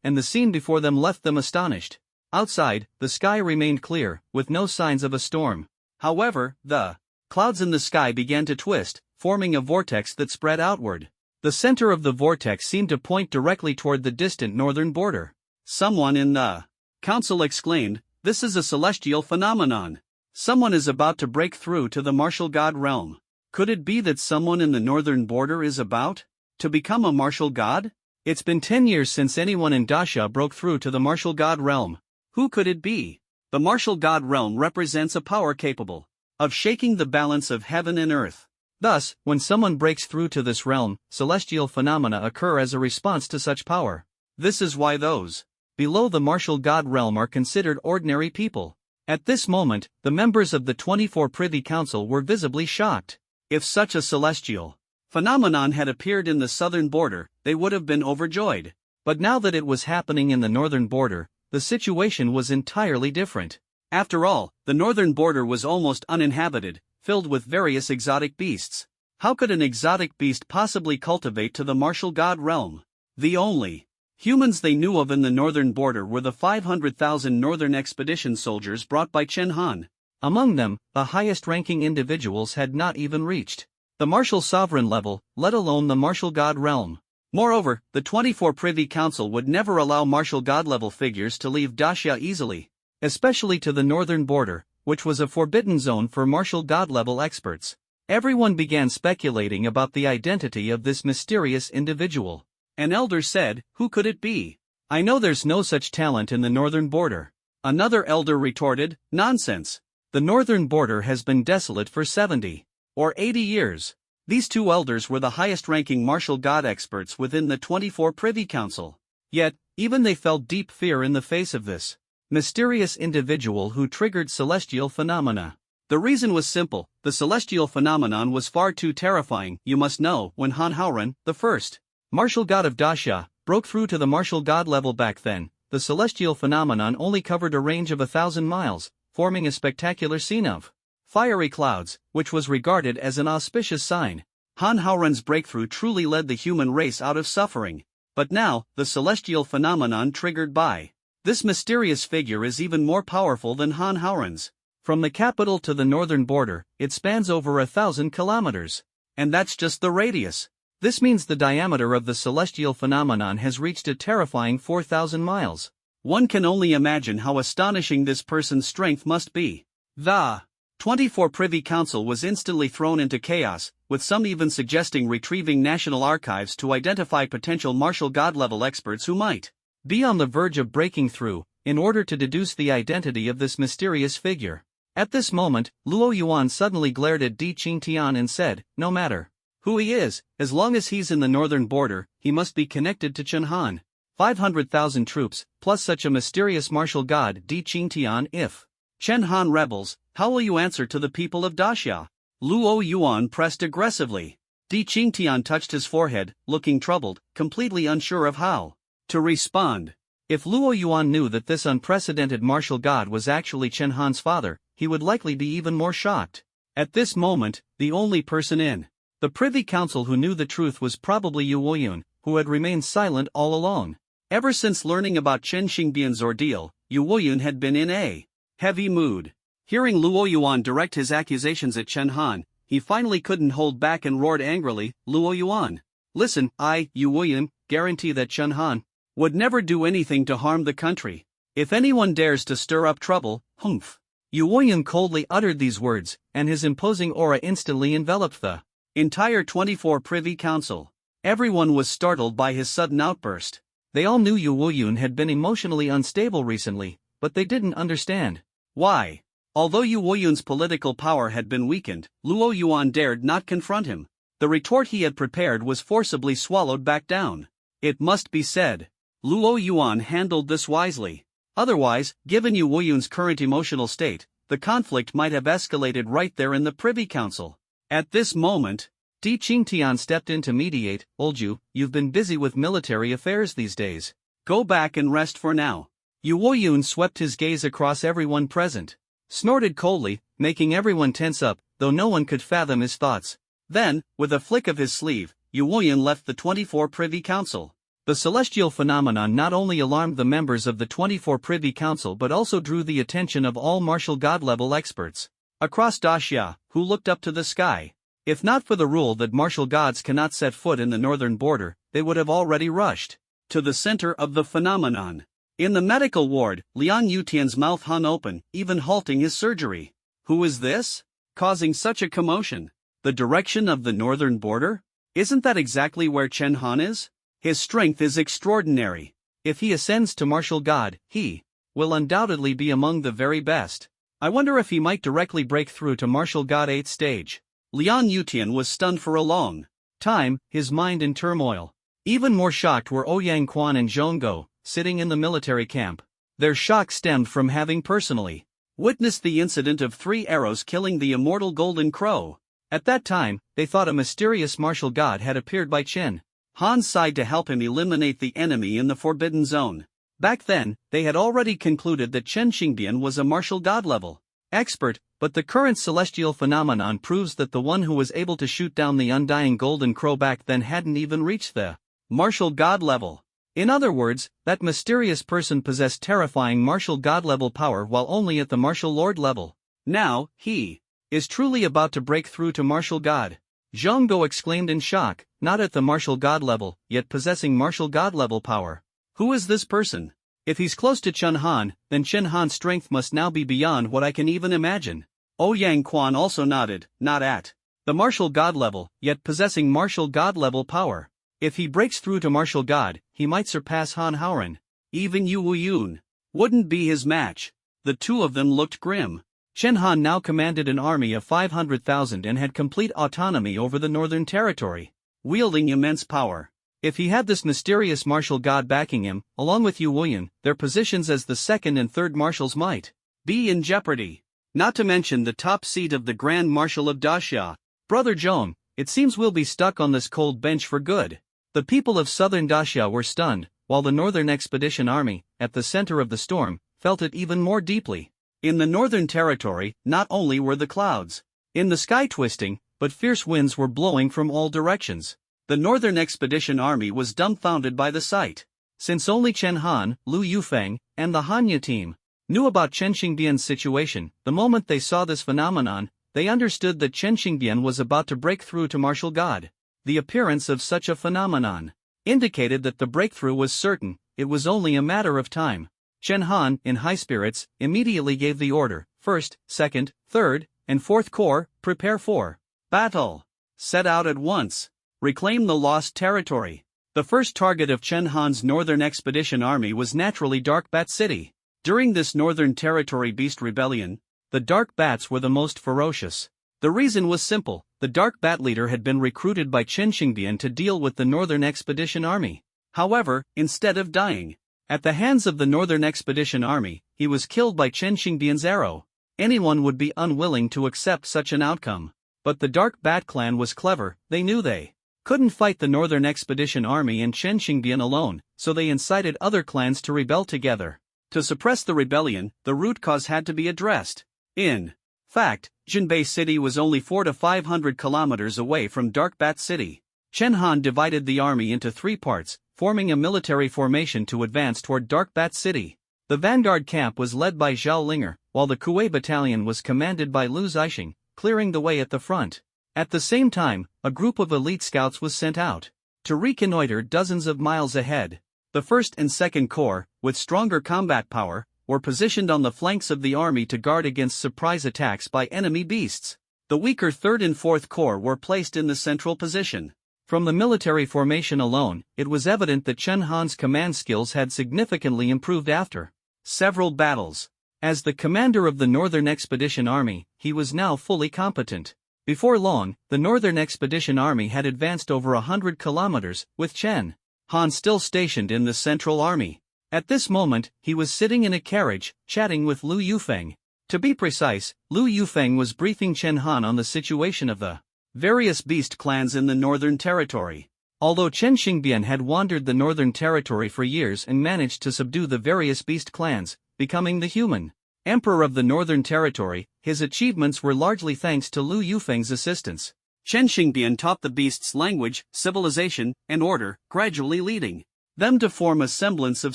and the scene before them left them astonished. Outside, the sky remained clear, with no signs of a storm. However, the clouds in the sky began to twist, forming a vortex that spread outward. The center of the vortex seemed to point directly toward the distant northern border. Someone in the council exclaimed, "This is a celestial phenomenon. Someone is about to break through to the martial god realm." Could it be that someone in the northern border is about to become a martial god? It's been 10 years since anyone in Daxia broke through to the martial god realm. Who could it be? The martial god realm represents a power capable of shaking the balance of heaven and earth. Thus, when someone breaks through to this realm, celestial phenomena occur as a response to such power. This is why those below the martial god realm are considered ordinary people. At this moment, the members of the 24 Privy Council were visibly shocked. If such a celestial phenomenon had appeared in the southern border, they would have been overjoyed. But now that it was happening in the northern border, the situation was entirely different. After all, the northern border was almost uninhabited, filled with various exotic beasts. How could an exotic beast possibly cultivate to the martial god realm? The only humans they knew of in the northern border were the 500,000 northern expedition soldiers brought by Chen Han. Among them, the highest-ranking individuals had not even reached the martial sovereign level, let alone the martial god realm. Moreover, the 24 Privy Council would never allow martial god-level figures to leave Daxia easily, especially to the northern border, which was a forbidden zone for martial god-level experts. Everyone began speculating about the identity of this mysterious individual. An elder said, "Who could it be? I know there's no such talent in the northern border." Another elder retorted, "Nonsense. The northern border has been desolate for 70 or 80 years. These two elders were the highest-ranking martial god experts within the 24 Privy Council. Yet, even they felt deep fear in the face of this mysterious individual who triggered celestial phenomena. The reason was simple: the celestial phenomenon was far too terrifying. You must know, when Han Haoran, the first martial god of Daxia, broke through to the martial god level back then, the celestial phenomenon only covered a range of 1,000 miles, forming a spectacular scene of fiery clouds, which was regarded as an auspicious sign. Han Haoran's breakthrough truly led the human race out of suffering. But now, the celestial phenomenon triggered by this mysterious figure is even more powerful than Han Haoran's. From the capital to the northern border, it spans over 1,000 kilometers. And that's just the radius. This means the diameter of the celestial phenomenon has reached a terrifying 4,000 miles. One can only imagine how astonishing this person's strength must be. The 24 Privy Council was instantly thrown into chaos, with some even suggesting retrieving national archives to identify potential martial god-level experts who might be on the verge of breaking through, in order to deduce the identity of this mysterious figure. At this moment, Luo Yuan suddenly glared at Di Qingtian and said, "No matter who he is, as long as he's in the northern border, he must be connected to Chen Han." 500,000 troops, plus such a mysterious martial god Di Qingtian. If Chen Han rebels, how will you answer to the people of Daxia? Luo Yuan pressed aggressively. Di Qingtian touched his forehead, looking troubled, completely unsure of how to respond. If Luo Yuan knew that this unprecedented martial god was actually Chen Han's father, he would likely be even more shocked. At this moment, the only person in the Privy Council who knew the truth was probably Yu Woyun, who had remained silent all along. Ever since learning about Chen Xingbian's ordeal, Yu Woyun had been in a heavy mood. Hearing Luo Yuan direct his accusations at Chen Han, he finally couldn't hold back and roared angrily, "Luo Yuan! Listen, Yu Woyun, guarantee that Chen Han would never do anything to harm the country. If anyone dares to stir up trouble, humph." Yu Woyun coldly uttered these words, and his imposing aura instantly enveloped the entire 24 Privy Council. Everyone was startled by his sudden outburst. They all knew Yu Woyun had been emotionally unstable recently, but they didn't understand why. Although Yu Woyun's political power had been weakened, Luo Yuan dared not confront him. The retort he had prepared was forcibly swallowed back down. It must be said, Luo Yuan handled this wisely. Otherwise, given Yu Woyun's current emotional state, the conflict might have escalated right there in the Privy Council. At this moment, Di Qingtian stepped in to mediate. "Old Yu, you've been busy with military affairs these days. Go back and rest for now." Yu Woyun swept his gaze across everyone present, snorted coldly, making everyone tense up, though no one could fathom his thoughts. Then, with a flick of his sleeve, Yu Woyun left the 24 Privy Council. The celestial phenomenon not only alarmed the members of the 24 Privy Council but also drew the attention of all martial god-level experts across Daxia, who looked up to the sky. If not for the rule that martial gods cannot set foot in the northern border, they would have already rushed to the center of the phenomenon. In the medical ward, Liang Yutian's mouth hung open, even halting his surgery. Who is this? Causing such a commotion? The direction of the northern border? Isn't that exactly where Chen Han is? His strength is extraordinary. If he ascends to martial god, he will undoubtedly be among the very best. I wonder if he might directly break through to martial god 8th stage. Liang Yutian was stunned for a long time, his mind in turmoil. Even more shocked were Ouyang Quan and Zhongguo, sitting in the military camp. Their shock stemmed from having personally witnessed the incident of 3 arrows killing the immortal Golden Crow. At that time, they thought a mysterious martial god had appeared by Chen Han's side to help him eliminate the enemy in the Forbidden Zone. Back then, they had already concluded that Chen Xingbian was a martial god-level expert, but the current celestial phenomenon proves that the one who was able to shoot down the undying Golden Crow back then hadn't even reached the martial god level. In other words, that mysterious person possessed terrifying martial god level power while only at the martial lord level. Now, he is truly about to break through to martial god. Zhongguo exclaimed in shock, not at the martial god level, yet possessing martial god level power. Who is this person? If he's close to Chen Han, then Chen Han's strength must now be beyond what I can even imagine. Ouyang Quan also nodded, not at the martial god level, yet possessing martial god level power. If he breaks through to martial god, he might surpass Han Haoren. Even Yu Woyun wouldn't be his match. The two of them looked grim. Chen Han now commanded an army of 500,000 and had complete autonomy over the northern territory, wielding immense power. If he had this mysterious martial god backing him, along with Yu Woyun, their positions as the second and third marshals might be in jeopardy. Not to mention the top seat of the Grand Marshal of Daxia. Brother Zhong, it seems we'll be stuck on this cold bench for good. The people of southern Daxia were stunned, while the Northern Expedition Army, at the center of the storm, felt it even more deeply. In the Northern Territory, not only were the clouds in the sky twisting, but fierce winds were blowing from all directions. The Northern Expedition Army was dumbfounded by the sight. Since only Chen Han, Lu Yufeng, and the Hanya team knew about Chen Xingbian's situation, the moment they saw this phenomenon, they understood that Chen Xingbian was about to break through to martial god. The appearance of such a phenomenon indicated that the breakthrough was certain, it was only a matter of time. Chen Han, in high spirits, immediately gave the order, 1st, 2nd, 3rd, and 4th Corps, prepare for battle. Set out at once. Reclaim the lost territory. The first target of Chen Han's Northern Expedition Army was naturally Dark Bat City. During this Northern Territory Beast Rebellion, the Dark Bats were the most ferocious. The reason was simple, the Dark Bat leader had been recruited by Chen Xingbian to deal with the Northern Expedition Army. However, instead of dying at the hands of the Northern Expedition Army, he was killed by Chen Xingbian's arrow. Anyone would be unwilling to accept such an outcome. But the Dark Bat clan was clever. They knew they couldn't fight the Northern Expedition Army and Chen Xingbian alone, so they incited other clans to rebel together. To suppress the rebellion, the root cause had to be addressed. In fact, Jinbei City was only 400 to 500 kilometers away from Dark Bat City. Chen Han divided the army into 3 parts, forming a military formation to advance toward Dark Bat City. The vanguard camp was led by Zhao Linger, while the Kuei battalion was commanded by Lu Zixing, clearing the way at the front. At the same time, a group of elite scouts was sent out to reconnoiter dozens of miles ahead. The 1st and 2nd Corps, with stronger combat power, were positioned on the flanks of the army to guard against surprise attacks by enemy beasts. The weaker 3rd and 4th Corps were placed in the central position. From the military formation alone, it was evident that Chen Han's command skills had significantly improved after several battles. As the commander of the Northern Expedition Army, he was now fully competent. Before long, the Northern Expedition Army had advanced over 100 kilometers, with Chen Han still stationed in the Central Army. At this moment, he was sitting in a carriage, chatting with Lu Yufeng. To be precise, Lu Yufeng was briefing Chen Han on the situation of the various beast clans in the Northern Territory. Although Chen Xingbian had wandered the Northern Territory for years and managed to subdue the various beast clans, becoming the human emperor of the Northern Territory, his achievements were largely thanks to Lu Yufeng's assistance. Chen Xingbian taught the beasts language, civilization, and order, gradually leading them to form a semblance of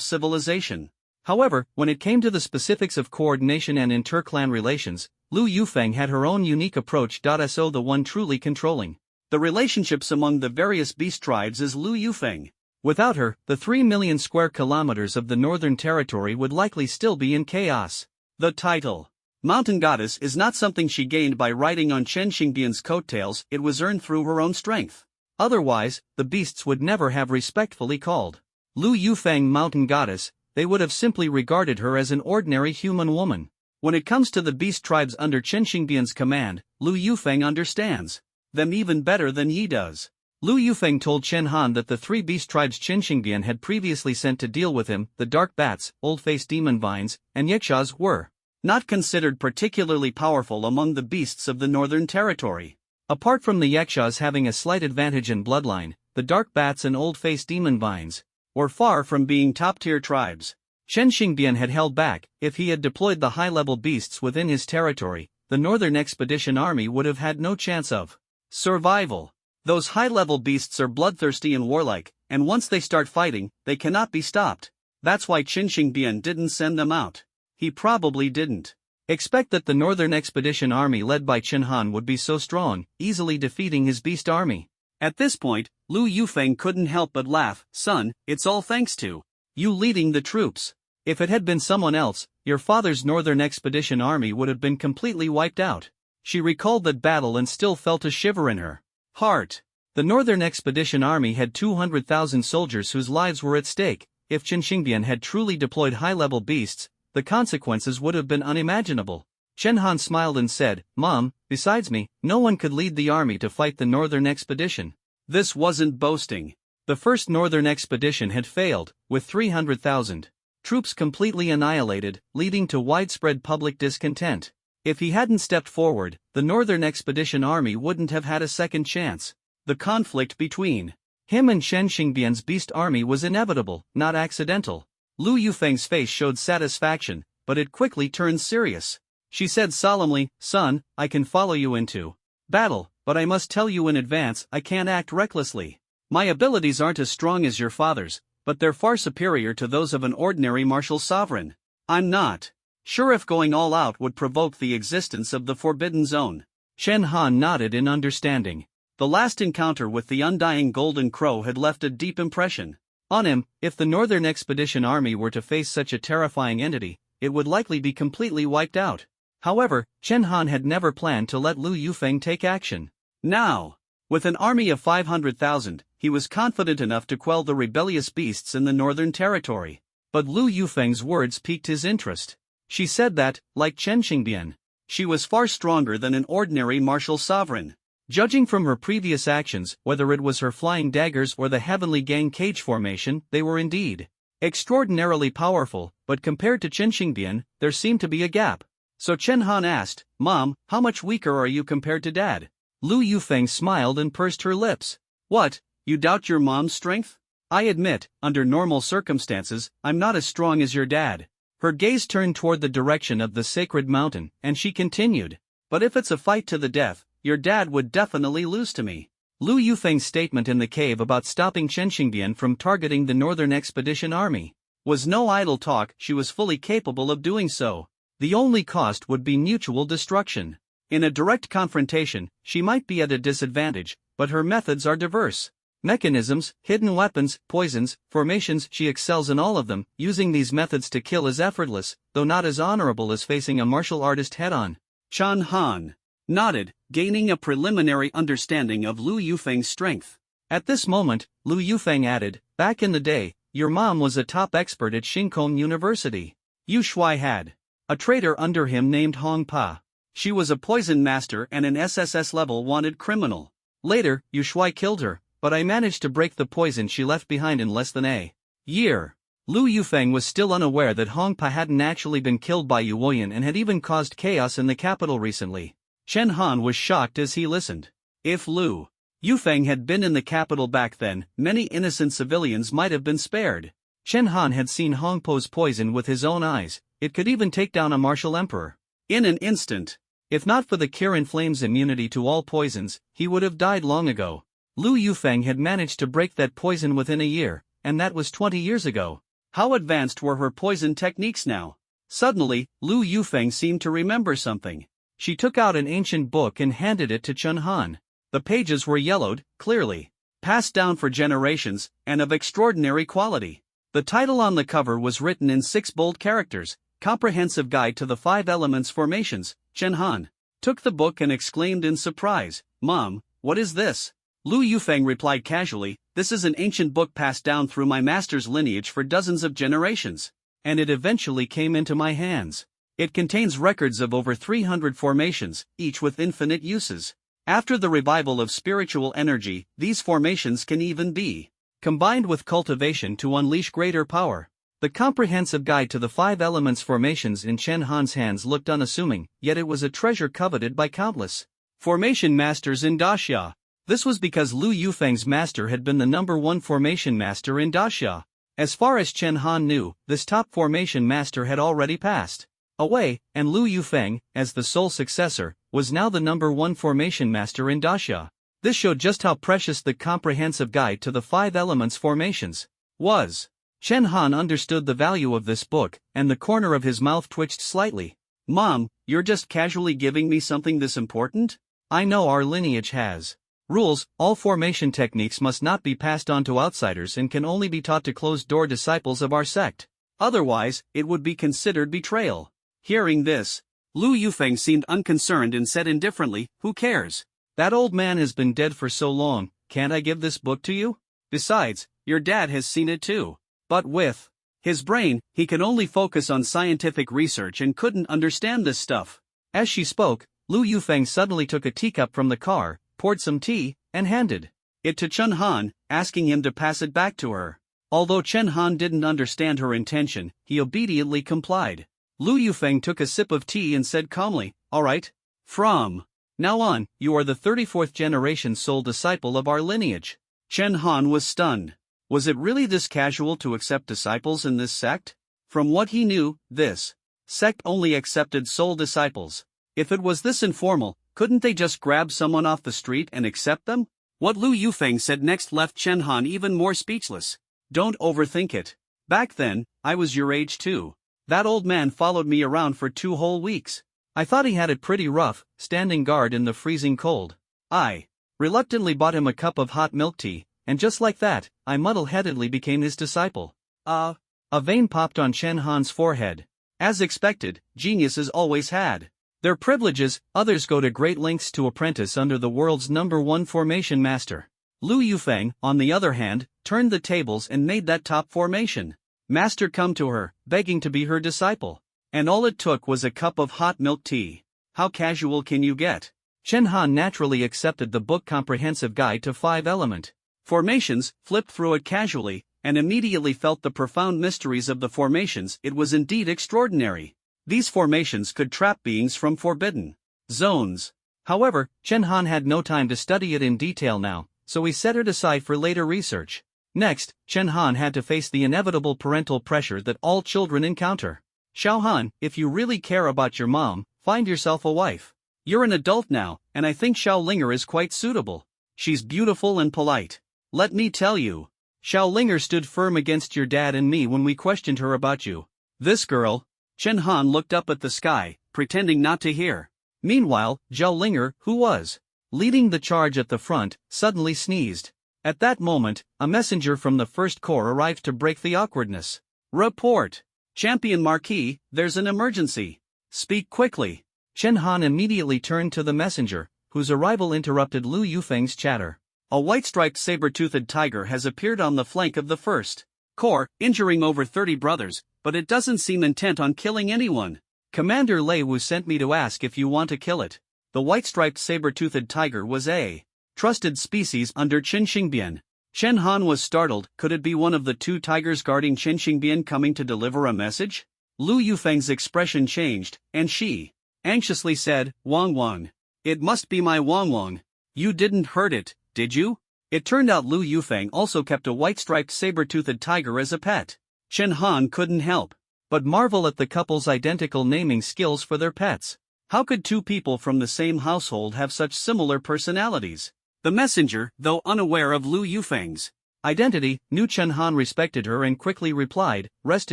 civilization. However, when it came to the specifics of coordination and inter-clan relations, Lu Yufeng had her own unique approach. So the one truly controlling the relationships among the various beast tribes is Lu Yufeng. Without her, the 3 million square kilometers of the Northern Territory would likely still be in chaos. The title Mountain Goddess is not something she gained by riding on Chen Xingbian's coattails, it was earned through her own strength. Otherwise, the beasts would never have respectfully called Lu Yufeng Mountain Goddess, they would have simply regarded her as an ordinary human woman. When it comes to the beast tribes under Chen Xingbian's command, Lu Yufeng understands them even better than he does. Lu Yufeng told Chen Han that the 3 beast tribes Chen Xingbian had previously sent to deal with him, the Dark Bats, Old-Faced Demon Vines, and Yakshas, were not considered particularly powerful among the beasts of the Northern Territory. Apart from the Yakshas having a slight advantage in bloodline, the Dark Bats and Old-Faced Demon Vines were far from being top-tier tribes. Chen Xingbian had held back. If he had deployed the high-level beasts within his territory, the Northern Expedition Army would have had no chance of survival. Those high-level beasts are bloodthirsty and warlike, and once they start fighting, they cannot be stopped. That's why Chen Xingbian didn't send them out. He probably didn't expect that the Northern Expedition Army led by Chen Han would be so strong, easily defeating his beast army. At this point, Lu Yufeng couldn't help but laugh. Son, it's all thanks to you leading the troops. If it had been someone else, your father's Northern Expedition Army would have been completely wiped out. She recalled that battle and still felt a shiver in her heart. The Northern Expedition Army had 200,000 soldiers whose lives were at stake. If Chen Xingbian had truly deployed high-level beasts, the consequences would have been unimaginable. Chen Han smiled and said, Mom, besides me, no one could lead the army to fight the Northern Expedition. This wasn't boasting. The first Northern Expedition had failed, with 300,000 troops completely annihilated, leading to widespread public discontent. If he hadn't stepped forward, the Northern Expedition Army wouldn't have had a second chance. The conflict between him and Chen Xingbian's beast army was inevitable, not accidental. Lu Yufeng's face showed satisfaction, but it quickly turned serious. She said solemnly, Son, I can follow you into battle, but I must tell you in advance, I can't act recklessly. My abilities aren't as strong as your father's, but they're far superior to those of an ordinary martial sovereign. I'm not sure if going all out would provoke the existence of the Forbidden Zone. Chen Han nodded in understanding. The last encounter with the undying Golden Crow had left a deep impression on him. If the Northern Expedition Army were to face such a terrifying entity, it would likely be completely wiped out. However, Chen Han had never planned to let Lu Yufeng take action. Now, with an army of 500,000, he was confident enough to quell the rebellious beasts in the Northern Territory. But Lu Yufeng's words piqued his interest. She said that, like Chen Xingbian, she was far stronger than an ordinary martial sovereign. Judging from her previous actions, whether it was her flying daggers or the Heavenly Gang cage formation, they were indeed extraordinarily powerful, but compared to Chen Xingbian, there seemed to be a gap. So Chen Han asked, "Mom, how much weaker are you compared to Dad?" Lu Yufeng smiled and pursed her lips. "What, you doubt your mom's strength? I admit, under normal circumstances, I'm not as strong as your dad." Her gaze turned toward the direction of the sacred mountain, and she continued, "But if it's a fight to the death, your dad would definitely lose to me." Lu Yufeng's statement in the cave about stopping Chen Xingbian from targeting the Northern Expedition Army was no idle talk. She was fully capable of doing so. The only cost would be mutual destruction. In a direct confrontation, she might be at a disadvantage, but her methods are diverse. Mechanisms, hidden weapons, poisons, formations, she excels in all of them. Using these methods to kill is effortless, though not as honorable as facing a martial artist head-on. Chen Han nodded, gaining a preliminary understanding of Lu Yufeng's strength. At this moment, Lu Yufeng added, "Back in the day, your mom was a top expert at Xingkong University. Yu Shuai had a traitor under him named Hong Pa. She was a poison master and an SSS-level wanted criminal. Later, Yu Shuai killed her, but I managed to break the poison she left behind in less than a year." Lu Yufeng was still unaware that Hong Pa hadn't actually been killed by Yu Woyan and had even caused chaos in the capital recently. Chen Han was shocked as he listened. If Lu Yufeng had been in the capital back then, many innocent civilians might have been spared. Chen Han had seen Hong Po's poison with his own eyes. It could even take down a martial emperor in an instant. If not for the Kirin Flame's immunity to all poisons, he would have died long ago. Lu Yufeng had managed to break that poison within a year, and that was 20 years ago. How advanced were her poison techniques now? Suddenly, Lu Yufeng seemed to remember something. She took out an ancient book and handed it to Chen Han. The pages were yellowed, clearly passed down for generations, and of extraordinary quality. The title on the cover was written in 6 bold characters, "Comprehensive Guide to the 5 Elements Formations." Chen Han took the book and exclaimed in surprise, "Mom, what is this?" Lu Yufeng replied casually, "This is an ancient book passed down through my master's lineage for dozens of generations, and it eventually came into my hands. It contains records of over 300 formations, each with infinite uses. After the revival of spiritual energy, these formations can even be combined with cultivation to unleash greater power." The comprehensive guide to the 5 elements formations in Chen Han's hands looked unassuming, yet it was a treasure coveted by countless formation masters in Daxia. This was because Lu Yufeng's master had been the #1 formation master in Daxia. As far as Chen Han knew, this top formation master had already passed away, and Lu Yufeng, as the sole successor, was now the #1 formation master in Daxia. This showed just how precious the comprehensive guide to the 5 elements formations was. Chen Han understood the value of this book, and the corner of his mouth twitched slightly. "Mom, you're just casually giving me something this important? I know our lineage has rules. All formation techniques must not be passed on to outsiders and can only be taught to closed-door disciples of our sect. Otherwise, it would be considered betrayal." Hearing this, Lu Yufeng seemed unconcerned and said indifferently, "Who cares? That old man has been dead for so long, can't I give this book to you? Besides, your dad has seen it too." But with his brain, he could only focus on scientific research and couldn't understand this stuff. As she spoke, Lu Yufeng suddenly took a teacup from the car, poured some tea, and handed it to Chen Han, asking him to pass it back to her. Although Chen Han didn't understand her intention, he obediently complied. Lu Yufeng took a sip of tea and said calmly, "All right. From now on, you are the 34th generation sole disciple of our lineage." Chen Han was stunned. Was it really this casual to accept disciples in this sect? From what he knew, this sect only accepted sole disciples. If it was this informal, couldn't they just grab someone off the street and accept them? What Lu Yufeng said next left Chen Han even more speechless. "Don't overthink it. Back then, I was your age too. That old man followed me around for 2 whole weeks. I thought he had it pretty rough, standing guard in the freezing cold. I reluctantly bought him a cup of hot milk tea, and just like that, I muddle-headedly became his disciple." A vein popped on Chen Han's forehead. As expected, geniuses always had their privileges. Others go to great lengths to apprentice under the world's #1 formation master. Lu Yufeng, on the other hand, turned the tables and made that top formation master come to her, begging to be her disciple. And all it took was a cup of hot milk tea. How casual can you get? Chen Han naturally accepted the book comprehensive guide to 5-element formations, flipped through it casually, and immediately felt the profound mysteries of the formations. It was indeed extraordinary. These formations could trap beings from forbidden zones. However, Chen Han had no time to study it in detail now, so he set it aside for later research. Next, Chen Han had to face the inevitable parental pressure that all children encounter. Xiao Han, if you really care about your mom, find yourself a wife. You're an adult now, and I think Xiao Linger is quite suitable. She's beautiful and polite. Let me tell you. Xiao Linger stood firm against your dad and me when we questioned her about you. This girl. Chen Han looked up at the sky, pretending not to hear. Meanwhile, Zhao Linger, who was leading the charge at the front, suddenly sneezed. At that moment, a messenger from the First Corps arrived to break the awkwardness. Report! Champion Marquis, there's an emergency. Speak quickly. Chen Han immediately turned to the messenger, whose arrival interrupted Lu Yufeng's chatter. A white-striped saber-toothed tiger has appeared on the flank of the First Corps, injuring over 30 brothers, but it doesn't seem intent on killing anyone. Commander Lei Wu sent me to ask if you want to kill it. The white-striped saber-toothed tiger was a trusted species under Qin Xingbian. Chen Han was startled. Could it be one of the 2 tigers guarding Qin Xingbian coming to deliver a message? Lu Yufeng's expression changed, and she anxiously said, Wang Wang. It must be my Wang Wang. You didn't hurt it, did you? It turned out Lu Yufeng also kept a white-striped saber-toothed tiger as a pet. Chen Han couldn't help but marvel at the couple's identical naming skills for their pets. How could 2 people from the same household have such similar personalities? The messenger, though unaware of Lu Yufeng's identity, knew Chen Han respected her and quickly replied, Rest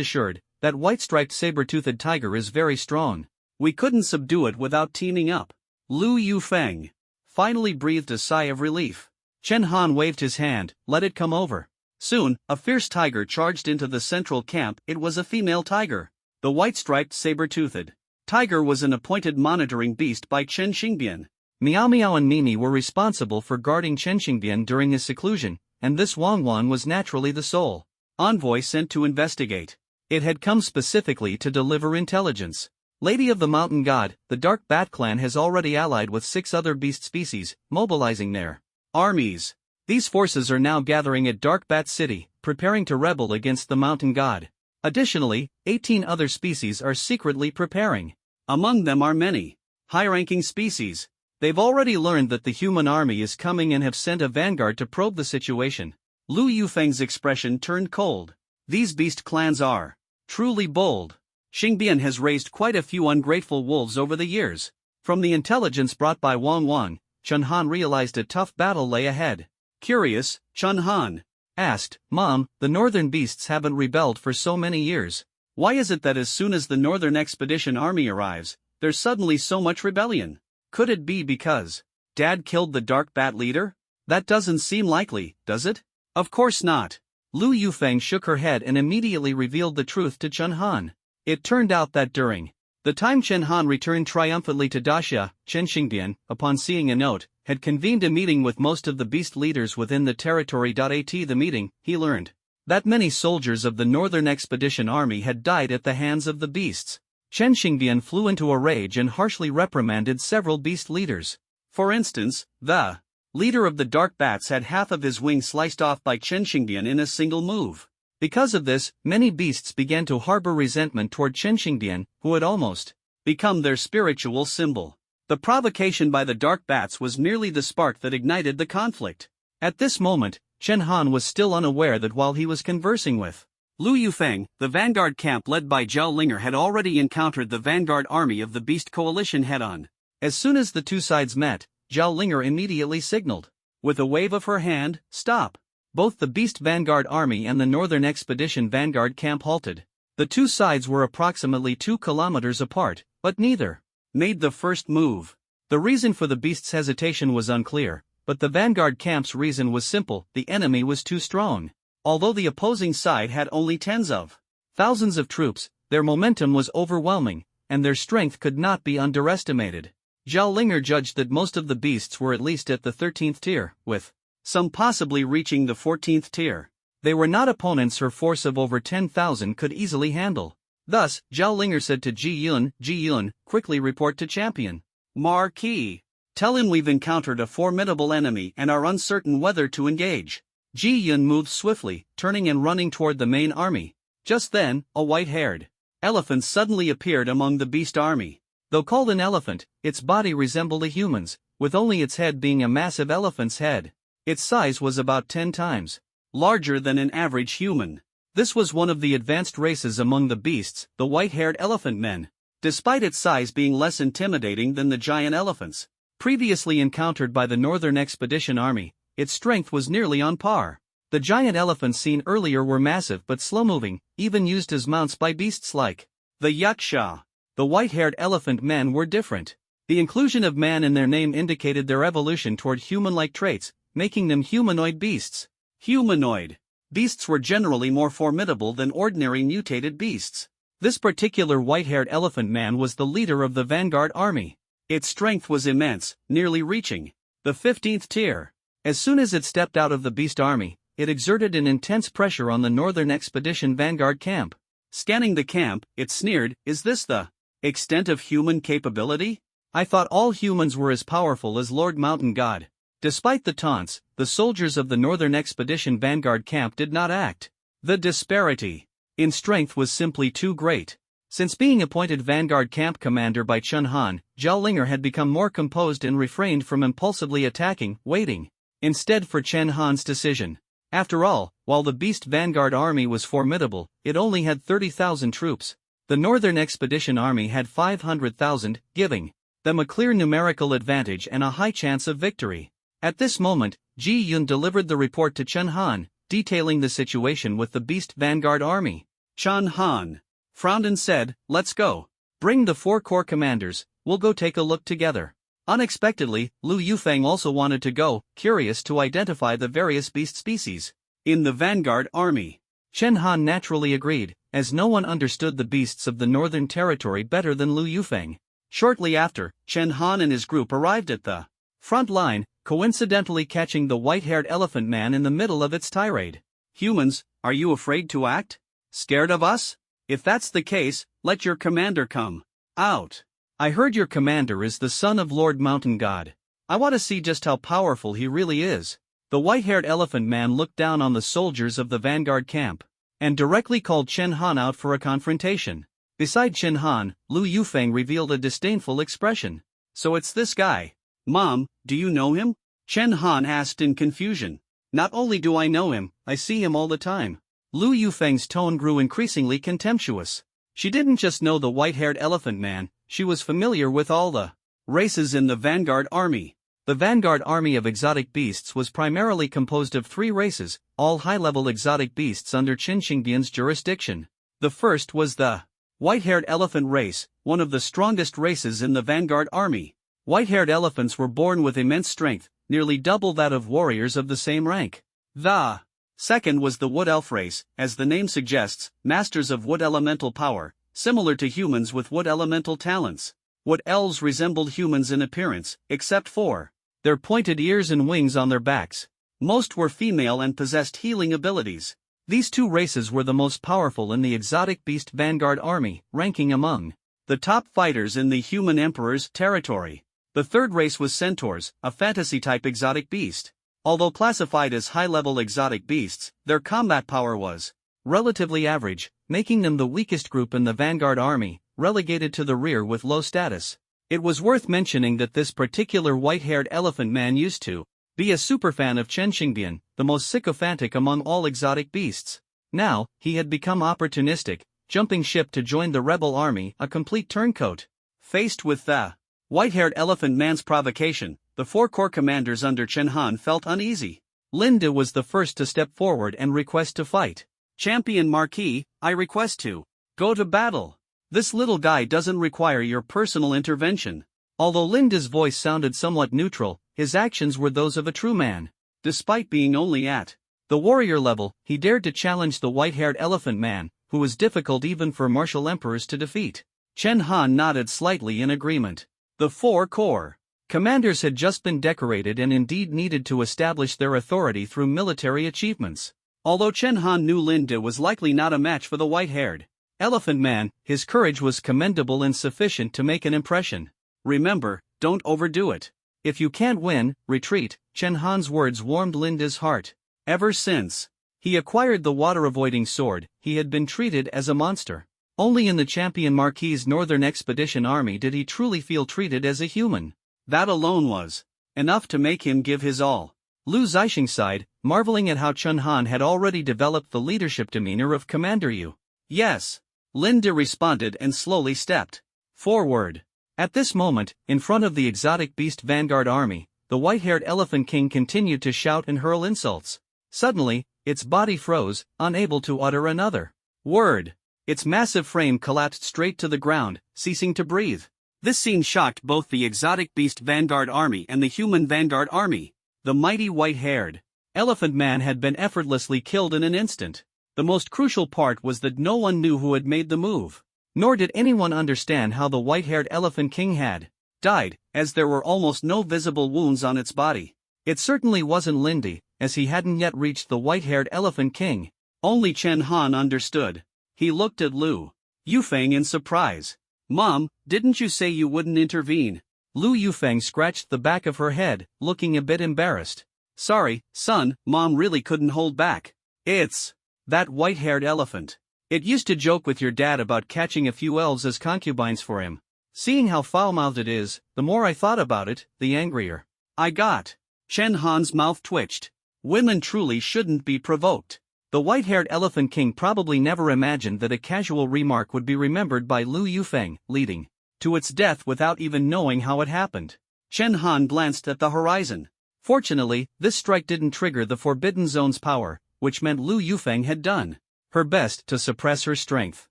assured, that white-striped saber-toothed tiger is very strong. We couldn't subdue it without teaming up. Lu Yufeng finally breathed a sigh of relief. Chen Han waved his hand, let it come over. Soon, a fierce tiger charged into the central camp. It was a female tiger. The white-striped saber-toothed tiger was an appointed monitoring beast by Qin Xingbian. Miao Miao and Mimi were responsible for guarding Qin Xingbian during his seclusion, and this Wang Wan was naturally the sole envoy sent to investigate. It had come specifically to deliver intelligence. Lady of the Mountain God, the Dark Bat Clan has already allied with 6 other beast species, mobilizing their armies. These forces are now gathering at Dark Bat City, preparing to rebel against the Mountain God. Additionally, 18 other species are secretly preparing. Among them are many high-ranking species. They've already learned that the human army is coming and have sent a vanguard to probe the situation. Lu Yufeng's expression turned cold. These beast clans are truly bold. Xingbian has raised quite a few ungrateful wolves over the years. From the intelligence brought by Wang Wang, Chen Han realized a tough battle lay ahead. Curious, Chen Han asked, Mom, the northern beasts haven't rebelled for so many years. Why is it that as soon as the Northern Expedition Army arrives, there's suddenly so much rebellion? Could it be because Dad killed the Dark Bat leader? That doesn't seem likely, does it? Of course not. Lu Yufeng shook her head and immediately revealed the truth to Chen Han. It turned out that during the time Chen Han returned triumphantly to Daxia, Qin Xingbian, upon seeing a note, had convened a meeting with most of the beast leaders within the territory. At the meeting, he learned that many soldiers of the Northern Expedition Army had died at the hands of the beasts. Qin Xingbian flew into a rage and harshly reprimanded several beast leaders. For instance, the leader of the Dark Bats had half of his wing sliced off by Qin Xingbian in a single move. Because of this, many beasts began to harbor resentment toward Qin Xingbian, who had almost become their spiritual symbol. The provocation by the Dark Bats was merely the spark that ignited the conflict. At this moment, Chen Han was still unaware that while he was conversing with Lu Yufeng, the vanguard camp led by Zhao Linger had already encountered the vanguard army of the Beast Coalition head-on. As soon as the 2 sides met, Zhao Linger immediately signaled, with a wave of her hand, stop. Both the Beast Vanguard Army and the Northern Expedition Vanguard camp halted. The 2 sides were approximately 2 kilometers apart, but neither made the first move. The reason for the Beast's hesitation was unclear, but the Vanguard camp's reason was simple: the enemy was too strong. Although the opposing side had only tens of thousands of troops, their momentum was overwhelming, and their strength could not be underestimated. Zhao Linger judged that most of the beasts were at least at the 13th tier, with some possibly reaching the 14th tier. They were not opponents her force of over 10,000 could easily handle. Thus, Zhao Linger said to Ji Yun, quickly report to Champion Marquis. Tell him we've encountered a formidable enemy and are uncertain whether to engage. Ji Yun moved swiftly, turning and running toward the main army. Just then, a white-haired elephant suddenly appeared among the beast army. Though called an elephant, its body resembled a human's, with only its head being a massive elephant's head. Its size was about 10 times larger than an average human. This was one of the advanced races among the beasts, the white-haired elephant men. Despite its size being less intimidating than the giant elephants previously encountered by the Northern Expedition Army, its strength was nearly on par. The giant elephants seen earlier were massive but slow-moving, even used as mounts by beasts like the yaksha. The white-haired elephant men were different. The inclusion of man in their name indicated their evolution toward human-like traits, making them humanoid beasts. Humanoid beasts were generally more formidable than ordinary mutated beasts. This particular white-haired elephant man was the leader of the vanguard army. Its strength was immense, nearly reaching the 15th tier. As soon as it stepped out of the beast army, it exerted an intense pressure on the Northern Expedition vanguard camp. Scanning the camp, it sneered, "Is this the extent of human capability? I thought all humans were as powerful as Lord Mountain God." Despite the taunts, the soldiers of the Northern Expedition vanguard camp did not act. The disparity in strength was simply too great. Since being appointed vanguard camp commander by Chun Han, Zhao Linger had become more composed and refrained from impulsively attacking, waiting instead for Chen Han's decision. After all, while the beast vanguard army was formidable, it only had 30,000 troops. The Northern Expedition Army had 500,000, giving them a clear numerical advantage and a high chance of victory. At this moment, Ji Yun delivered the report to Chen Han, detailing the situation with the beast vanguard army. Chen Han frowned and said, "Let's go. Bring the 4 corps commanders, we'll go take a look together." Unexpectedly, Lu Yufeng also wanted to go, curious to identify the various beast species in the vanguard army. Chen Han naturally agreed, as no one understood the beasts of the Northern Territory better than Lu Yufeng. Shortly after, Chen Han and his group arrived at the front line, coincidentally catching the white-haired elephant man in the middle of its tirade. "Humans, are you afraid to act? Scared of us? If that's the case, let your commander come out. I heard your commander is the son of Lord Mountain God. I want to see just how powerful he really is." The white-haired elephant man looked down on the soldiers of the vanguard camp and directly called Chen Han out for a confrontation. Beside Chen Han, Lu Yufeng revealed a disdainful expression. "So it's this guy. Mom, do you know him?" Chen Han asked in confusion. "Not only do I know him, I see him all the time." Lu Yufeng's tone grew increasingly contemptuous. She didn't just know the white-haired elephant man, she was familiar with all the races in the vanguard army. The vanguard army of exotic beasts was primarily composed of 3 races, all high-level exotic beasts under Qin Xingbian's jurisdiction. The first was the white-haired elephant race, one of the strongest races in the vanguard army. White-haired elephants were born with immense strength, nearly double that of warriors of the same rank. The second was the wood elf race, as the name suggests, masters of wood elemental power, similar to humans with wood elemental talents. Wood elves resembled humans in appearance, except for their pointed ears and wings on their backs. Most were female and possessed healing abilities. These 2 races were the most powerful in the exotic beast vanguard army, ranking among the top fighters in the human emperor's territory. The third race was centaurs, a fantasy-type exotic beast. Although classified as high-level exotic beasts, their combat power was relatively average, making them the weakest group in the vanguard army, relegated to the rear with low status. It was worth mentioning that this particular white-haired elephant man used to be a superfan of Chen Xingbian, the most sycophantic among all exotic beasts. Now, he had become opportunistic, jumping ship to join the rebel army, a complete turncoat. Faced with the white-haired elephant man's provocation, the 4 corps commanders under Chen Han felt uneasy. Linda was the first to step forward and request to fight. "Champion Marquis, I request to go to battle. This little guy doesn't require your personal intervention." Although Linda's voice sounded somewhat neutral, his actions were those of a true man. Despite being only at the warrior level, he dared to challenge the white-haired elephant man, who was difficult even for martial emperors to defeat. Chen Han nodded slightly in agreement. The 4 corps commanders had just been decorated and indeed needed to establish their authority through military achievements. Although Chen Han knew Linda was likely not a match for the white-haired elephant man, his courage was commendable and sufficient to make an impression. "Remember, don't overdo it. If you can't win, retreat. Chen Han's words warmed Linda's heart. Ever since he acquired the water-avoiding sword, he had been treated as a monster. Only in the Champion Marquis' Northern Expedition Army did he truly feel treated as a human. That alone was enough to make him give his all. Lu Zixing sighed, marveling at how Chen Han had already developed the leadership demeanor of Commander Yu. Yes, Linda responded and slowly stepped forward. At this moment, in front of the exotic beast vanguard army, the white-haired Elephant King continued to shout and hurl insults. Suddenly, its body froze, unable to utter another word. Its massive frame collapsed straight to the ground, ceasing to breathe. This scene shocked both the exotic beast vanguard army and the human vanguard army. The mighty white-haired Elephant Man had been effortlessly killed in an instant. The most crucial part was that no one knew who had made the move. Nor did anyone understand how the white-haired Elephant King had died, as there were almost no visible wounds on its body. It certainly wasn't Lindy, as he hadn't yet reached the white-haired Elephant King. Only Chen Han understood. He looked at Lu Yufeng in surprise. "Mom, didn't you say you wouldn't intervene?" Lu Yufeng scratched the back of her head, looking a bit embarrassed. "Sorry, son, Mom really couldn't hold back. It's that white-haired elephant. It used to joke with your dad about catching a few elves as concubines for him. Seeing how foul-mouthed it is, the more I thought about it, the angrier I got." Chen Han's mouth twitched. Women truly shouldn't be provoked. The white-haired Elephant King probably never imagined that a casual remark would be remembered by Lu Yufeng, leading to its death without even knowing how it happened. Chen Han glanced at the horizon. Fortunately, this strike didn't trigger the Forbidden Zone's power, which meant Lu Yufeng had done her best to suppress her strength.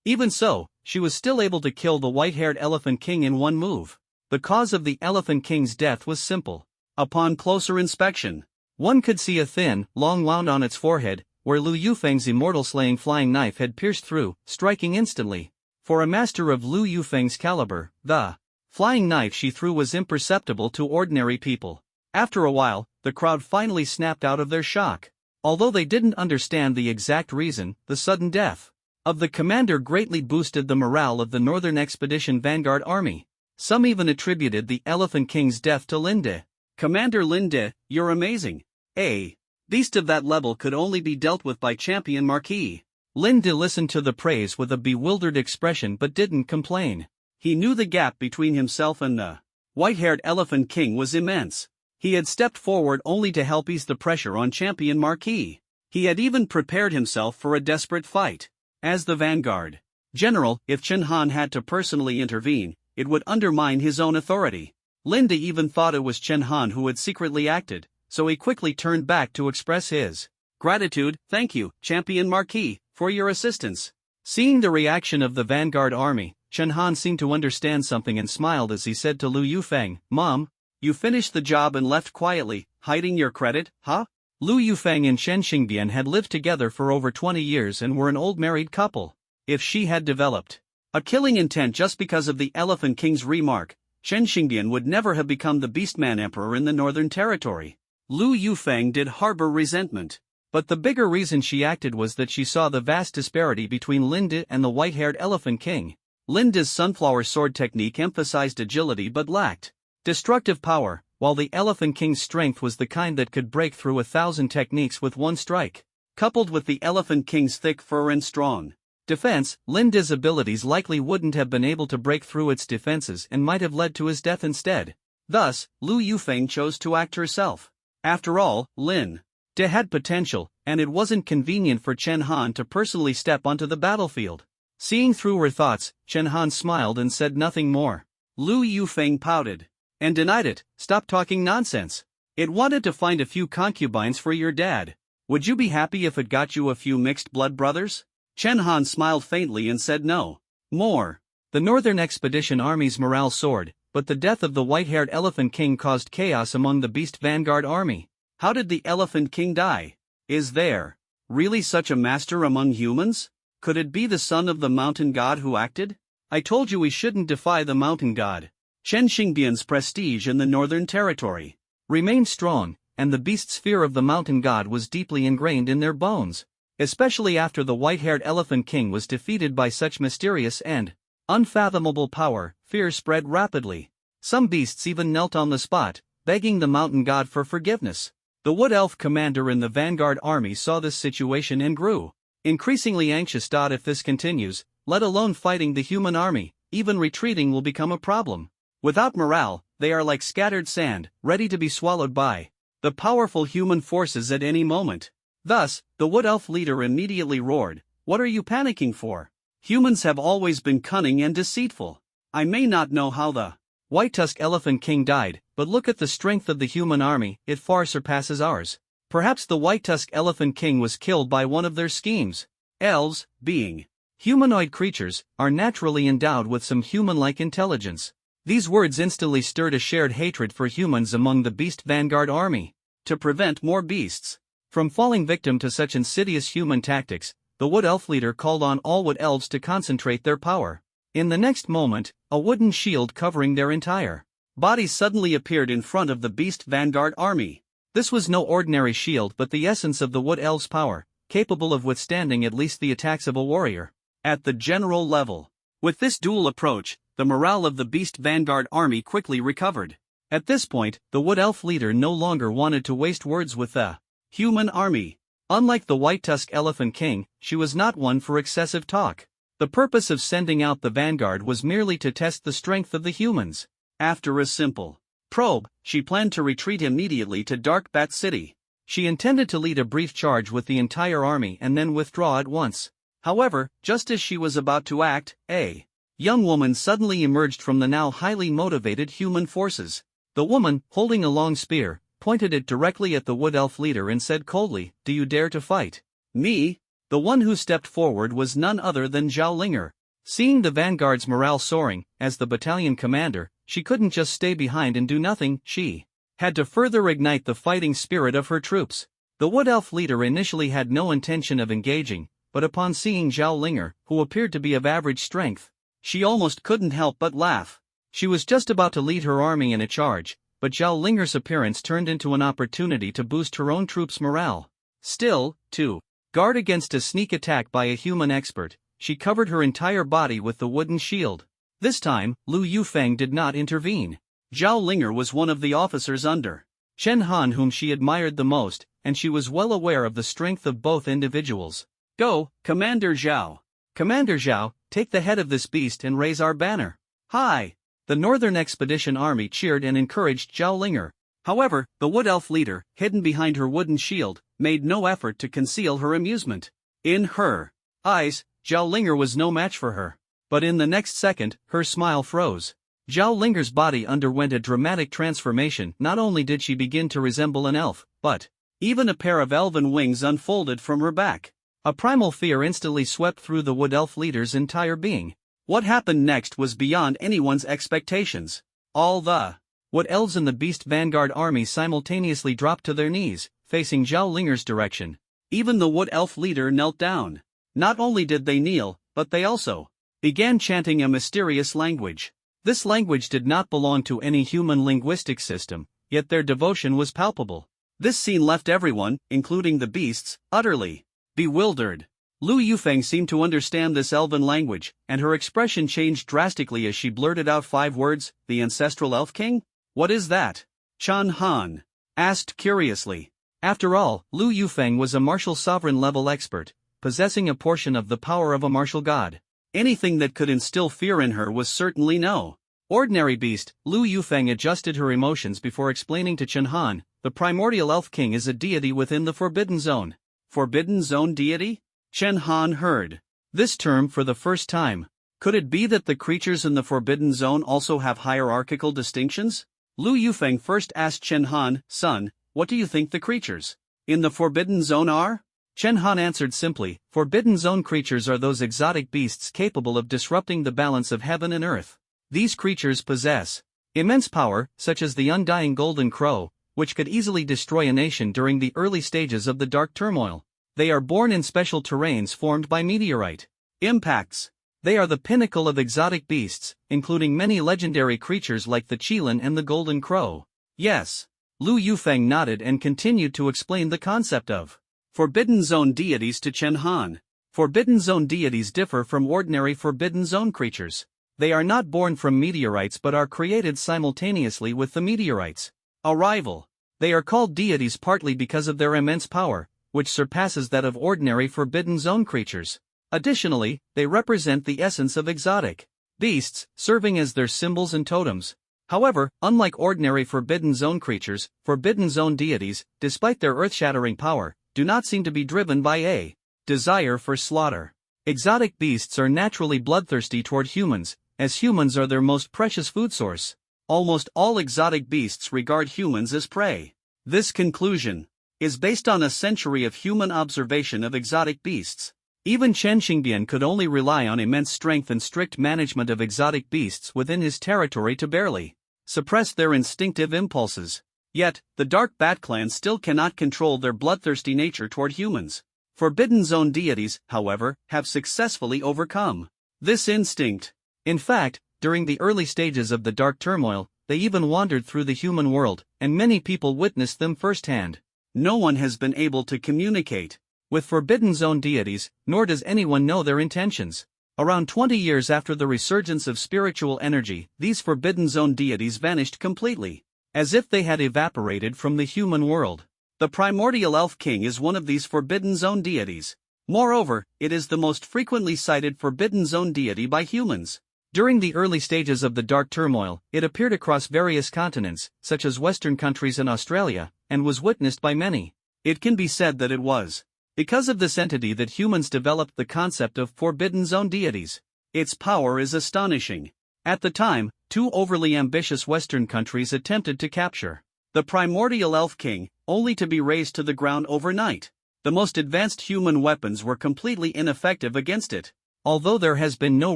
Even so, she was still able to kill the white-haired Elephant King in one move. The cause of the Elephant King's death was simple. Upon closer inspection, one could see a thin, long wound on its forehead, where Lu Yufeng's immortal-slaying flying knife had pierced through, striking instantly. For a master of Lu Yufeng's caliber, the flying knife she threw was imperceptible to ordinary people. After a while, the crowd finally snapped out of their shock. Although they didn't understand the exact reason, the sudden death of the commander greatly boosted the morale of the Northern Expedition Vanguard Army. Some even attributed the Elephant King's death to Linde. "Commander Linde, you're amazing. A beast of that level could only be dealt with by Champion Marquis." Linde listened to the praise with a bewildered expression but didn't complain. He knew the gap between himself and the white-haired Elephant King was immense. He had stepped forward only to help ease the pressure on Champion Marquis. He had even prepared himself for a desperate fight. As the vanguard general, if Chen Han had to personally intervene, it would undermine his own authority. Linde even thought it was Chen Han who had secretly acted, so he quickly turned back to express his gratitude. "Thank you, Champion Marquis, for your assistance." Seeing the reaction of the vanguard army, Chen Han seemed to understand something and smiled as he said to Lu Yufeng, "Mom, you finished the job and left quietly, hiding your credit, huh?" Lu Yufeng and Chen Xingbian had lived together for over 20 years and were an old married couple. If she had developed a killing intent just because of the Elephant King's remark, Chen Xingbian would never have become the Beastman Emperor in the Northern Territory. Lu Yufeng did harbor resentment. But the bigger reason she acted was that she saw the vast disparity between Linde and the white-haired Elephant King. Linde's sunflower sword technique emphasized agility but lacked destructive power, while the Elephant King's strength was the kind that could break through 1,000 techniques with one strike. Coupled with the Elephant King's thick fur and strong defense, Linde's abilities likely wouldn't have been able to break through its defenses and might have led to his death instead. Thus, Lu Yufeng chose to act herself. After all, Linde had potential, and it wasn't convenient for Chen Han to personally step onto the battlefield. Seeing through her thoughts, Chen Han smiled and said nothing more. Lu Yufeng pouted and denied it. "Stop talking nonsense. It wanted to find a few concubines for your dad. Would you be happy if it got you a few mixed blood brothers?" Chen Han smiled faintly and said no more. The Northern Expedition Army's morale soared, but the death of the white-haired Elephant King caused chaos among the Beast Vanguard Army. How did the Elephant King die? Is there really such a master among humans? Could it be the son of the mountain god who acted? "I told you we shouldn't defy the mountain god." Chen Xingbian's prestige in the Northern Territory remained strong, and the beast's fear of the mountain god was deeply ingrained in their bones. Especially after the white-haired Elephant King was defeated by such mysterious and unfathomable power, fear spread rapidly. Some beasts even knelt on the spot, begging the mountain god for forgiveness. The Wood Elf commander in the vanguard army saw this situation and grew increasingly anxious. If this continues, let alone fighting the human army, even retreating will become a problem. Without morale, they are like scattered sand, ready to be swallowed by the powerful human forces at any moment. Thus, the Wood Elf leader immediately roared, "What are you panicking for? Humans have always been cunning and deceitful. I may not know how the White-Tusked Elephant King died, but look at the strength of the human army, it far surpasses ours. Perhaps the White-Tusked Elephant King was killed by one of their schemes." Elves, being humanoid creatures, are naturally endowed with some human-like intelligence. These words instantly stirred a shared hatred for humans among the beast vanguard army. To prevent more beasts from falling victim to such insidious human tactics, the Wood Elf leader called on all Wood Elves to concentrate their power. In the next moment, a wooden shield covering their entire bodies suddenly appeared in front of the beast vanguard army. This was no ordinary shield but the essence of the Wood Elves' power, capable of withstanding at least the attacks of a warrior at the general level. With this dual approach, the morale of the beast vanguard army quickly recovered. At this point, the Wood Elf leader no longer wanted to waste words with the human army. Unlike the White-Tusked Elephant King, she was not one for excessive talk. The purpose of sending out the vanguard was merely to test the strength of the humans. After a simple probe, she planned to retreat immediately to Dark Bat City. She intended to lead a brief charge with the entire army and then withdraw at once. However, just as she was about to act, a young woman suddenly emerged from the now highly motivated human forces. The woman, holding a long spear, pointed it directly at the Wood Elf leader and said coldly, "Do you dare to fight me?" The one who stepped forward was none other than Zhao Linger. Seeing the vanguard's morale soaring, as the battalion commander, she couldn't just stay behind and do nothing. She had to further ignite the fighting spirit of her troops. The Wood Elf leader initially had no intention of engaging, but upon seeing Zhao Linger, who appeared to be of average strength, she almost couldn't help but laugh. She was just about to lead her army in a charge, but Zhao Linger's appearance turned into an opportunity to boost her own troops' morale. Still, to guard against a sneak attack by a human expert, she covered her entire body with the wooden shield. This time, Lu Yufeng did not intervene. Zhao Linger was one of the officers under Chen Han whom she admired the most, and she was well aware of the strength of both individuals. "Go, Commander Zhao. Commander Zhao, take the head of this beast and raise our banner." "Hi!" The Northern Expedition Army cheered and encouraged Zhao Linger. However, the Wood Elf leader, hidden behind her wooden shield, made no effort to conceal her amusement. In her eyes, Zhao Linger was no match for her. But in the next second, her smile froze. Zhao Linger's body underwent a dramatic transformation. Not only did she begin to resemble an elf, but even a pair of elven wings unfolded from her back. A primal fear instantly swept through the Wood Elf leader's entire being. What happened next was beyond anyone's expectations. All the Wood Elves in the Beast Vanguard army simultaneously dropped to their knees, facing Zhao Linger's direction. Even the Wood Elf leader knelt down. Not only did they kneel, but they also began chanting a mysterious language. This language did not belong to any human linguistic system, yet their devotion was palpable. This scene left everyone, including the beasts, utterly bewildered. Lu Yufeng seemed to understand this elven language, and her expression changed drastically as she blurted out 5 words, "The ancestral elf king? What is that?" Chen Han asked curiously. After all, Lu Yufeng was a martial sovereign level expert, possessing a portion of the power of a martial god. Anything that could instill fear in her was certainly no ordinary beast. Lu Yufeng adjusted her emotions before explaining to Chen Han, "The primordial elf king is a deity within the Forbidden Zone." Forbidden Zone deity? Chen Han heard this term for the first time. Could it be that the creatures in the Forbidden Zone also have hierarchical distinctions? Lu Yufeng first asked Chen Han, "Son, what do you think the creatures in the Forbidden Zone are?" Chen Han answered simply, "Forbidden Zone creatures are those exotic beasts capable of disrupting the balance of heaven and earth. These creatures possess immense power, such as the undying golden crow, which could easily destroy a nation during the early stages of the dark turmoil. They are born in special terrains formed by meteorite impacts. They are the pinnacle of exotic beasts, including many legendary creatures like the Qilin and the golden crow." "Yes." Lu Yufeng nodded and continued to explain the concept of Forbidden Zone deities to Chen Han. Forbidden Zone deities differ from ordinary Forbidden Zone creatures. They are not born from meteorites but are created simultaneously with the meteorites. A rival. They are called deities partly because of their immense power, which surpasses that of ordinary Forbidden Zone creatures. Additionally, they represent the essence of exotic beasts, serving as their symbols and totems. However, unlike ordinary Forbidden Zone creatures, Forbidden Zone deities, despite their earth-shattering power, do not seem to be driven by a desire for slaughter. Exotic beasts are naturally bloodthirsty toward humans, as humans are their most precious food source. Almost all exotic beasts regard humans as prey. This conclusion is based on a century of human observation of exotic beasts. Even Chen Xingbian could only rely on immense strength and strict management of exotic beasts within his territory to barely suppress their instinctive impulses. Yet, the Dark Bat Clan still cannot control their bloodthirsty nature toward humans. Forbidden Zone deities, however, have successfully overcome this instinct. In fact, during the early stages of the Dark Turmoil, they even wandered through the human world, and many people witnessed them firsthand. No one has been able to communicate with Forbidden Zone deities, nor does anyone know their intentions. Around 20 years after the resurgence of spiritual energy, these Forbidden Zone deities vanished completely, as if they had evaporated from the human world. The primordial Elf King is one of these Forbidden Zone deities. Moreover, it is the most frequently cited Forbidden Zone deity by humans. During the early stages of the Dark Turmoil, it appeared across various continents, such as Western countries and Australia, and was witnessed by many. It can be said that it was because of this entity that humans developed the concept of Forbidden Zone deities. Its power is astonishing. At the time, two overly ambitious Western countries attempted to capture the primordial Elf King, only to be razed to the ground overnight. The most advanced human weapons were completely ineffective against it. Although there has been no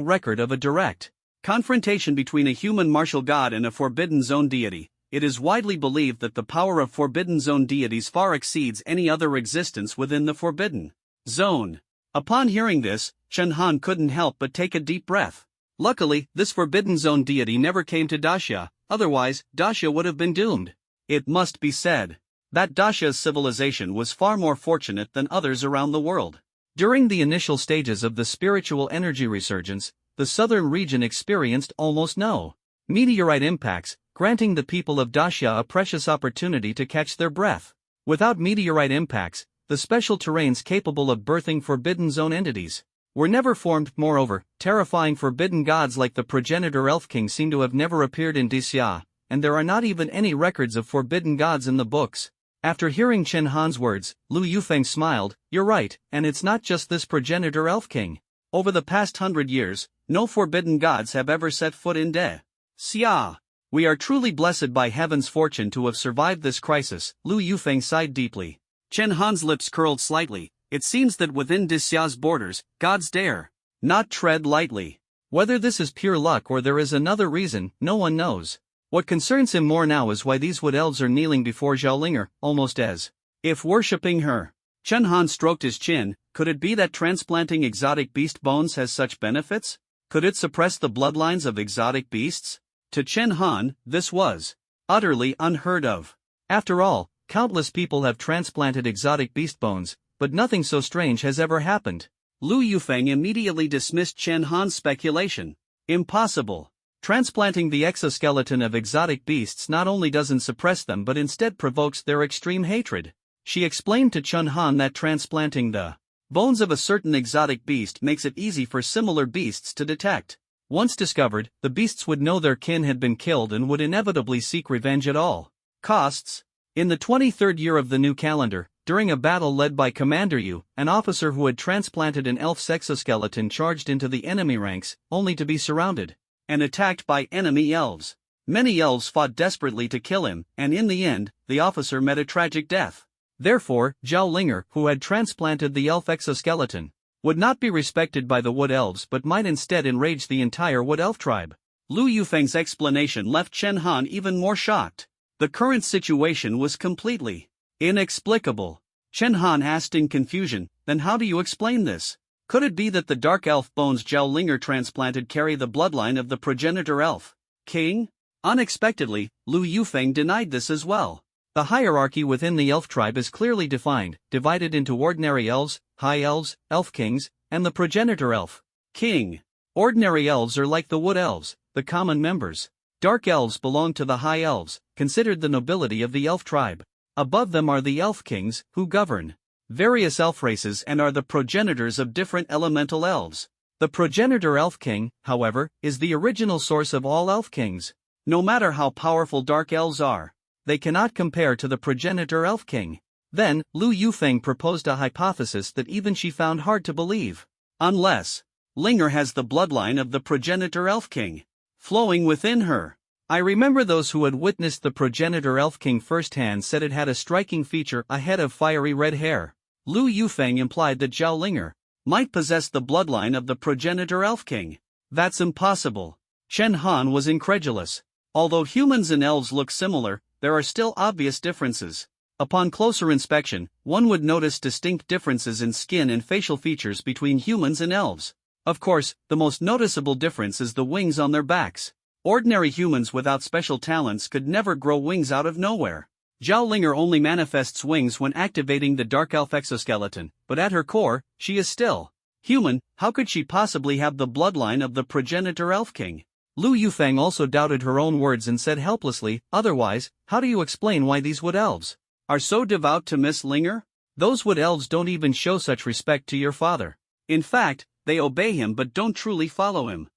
record of a direct confrontation between a human martial god and a Forbidden Zone deity, it is widely believed that the power of Forbidden Zone deities far exceeds any other existence within the Forbidden Zone. Upon hearing this, Chen Han couldn't help but take a deep breath. Luckily, this Forbidden Zone deity never came to Daxia, otherwise, Daxia would have been doomed. It must be said that Daxia's civilization was far more fortunate than others around the world. During the initial stages of the spiritual energy resurgence, the southern region experienced almost no meteorite impacts, granting the people of Daxia a precious opportunity to catch their breath. Without meteorite impacts, the special terrains capable of birthing Forbidden Zone entities were never formed. Moreover, terrifying forbidden gods like the progenitor Elf King seem to have never appeared in Daxia, and there are not even any records of forbidden gods in the books. After hearing Chen Han's words, Lu Yufeng smiled. You're right, and it's not just this progenitor Elf King. Over the past 100 years, no forbidden gods have ever set foot in Daxia. We are truly blessed by heaven's fortune to have survived this crisis. Lu Yufeng sighed deeply. Chen Han's lips curled slightly. It seems that within Daxia's borders, gods dare not tread lightly. Whether this is pure luck or there is another reason, no one knows. What concerns him more now is why these wood elves are kneeling before Zhaolinger, almost as if worshipping her. Chen Han stroked his chin. Could it be that transplanting exotic beast bones has such benefits? Could it suppress the bloodlines of exotic beasts? To Chen Han, this was utterly unheard of. After all, countless people have transplanted exotic beast bones, but nothing so strange has ever happened. Lu Yufeng immediately dismissed Chen Han's speculation. Impossible. Transplanting the exoskeleton of exotic beasts not only doesn't suppress them but instead provokes their extreme hatred. She explained to Chen Han that transplanting the bones of a certain exotic beast makes it easy for similar beasts to detect. Once discovered, the beasts would know their kin had been killed and would inevitably seek revenge at all costs. In the 23rd year of the new calendar, during a battle led by Commander Yu, an officer who had transplanted an elf's exoskeleton charged into the enemy ranks, only to be surrounded and attacked by enemy elves. Many elves fought desperately to kill him, and in the end, the officer met a tragic death. Therefore, Zhaolinger, who had transplanted the elf exoskeleton, would not be respected by the wood elves but might instead enrage the entire wood elf tribe. Lu Yufeng's explanation left Chen Han even more shocked. The current situation was completely inexplicable. Chen Han asked in confusion, then how do you explain this? Could it be that the dark elf bones Zhaolinger transplanted carry the bloodline of the progenitor elf king? Unexpectedly, Lu Yufeng denied this as well. The hierarchy within the elf tribe is clearly defined, divided into ordinary elves, high elves, elf kings, and the progenitor elf king. Ordinary elves are like the wood elves, the common members. Dark elves belong to the high elves, considered the nobility of the elf tribe. Above them are the elf kings, who govern various elf races and are the progenitors of different elemental elves. The progenitor elf king, however, is the original source of all elf kings. No matter how powerful dark elves are, they cannot compare to the progenitor elf king. Then, Lu Yufeng proposed a hypothesis that even she found hard to believe. Unless Linger has the bloodline of the progenitor elf king flowing within her. I remember those who had witnessed the progenitor elf king firsthand said it had a striking feature, a head of fiery red hair. Lu Yufeng implied that Zhao Linger might possess the bloodline of the progenitor elf king. That's impossible. Chen Han was incredulous. Although humans and elves look similar, there are still obvious differences. Upon closer inspection, one would notice distinct differences in skin and facial features between humans and elves. Of course, the most noticeable difference is the wings on their backs. Ordinary humans without special talents could never grow wings out of nowhere. Zhao Linger only manifests wings when activating the dark elf exoskeleton, but at her core, she is still human. How could she possibly have the bloodline of the progenitor elf king? Lu Yufeng also doubted her own words and said helplessly, otherwise, how do you explain why these wood elves are so devout to Miss Linger? Those wood elves don't even show such respect to your father. In fact, they obey him but don't truly follow him.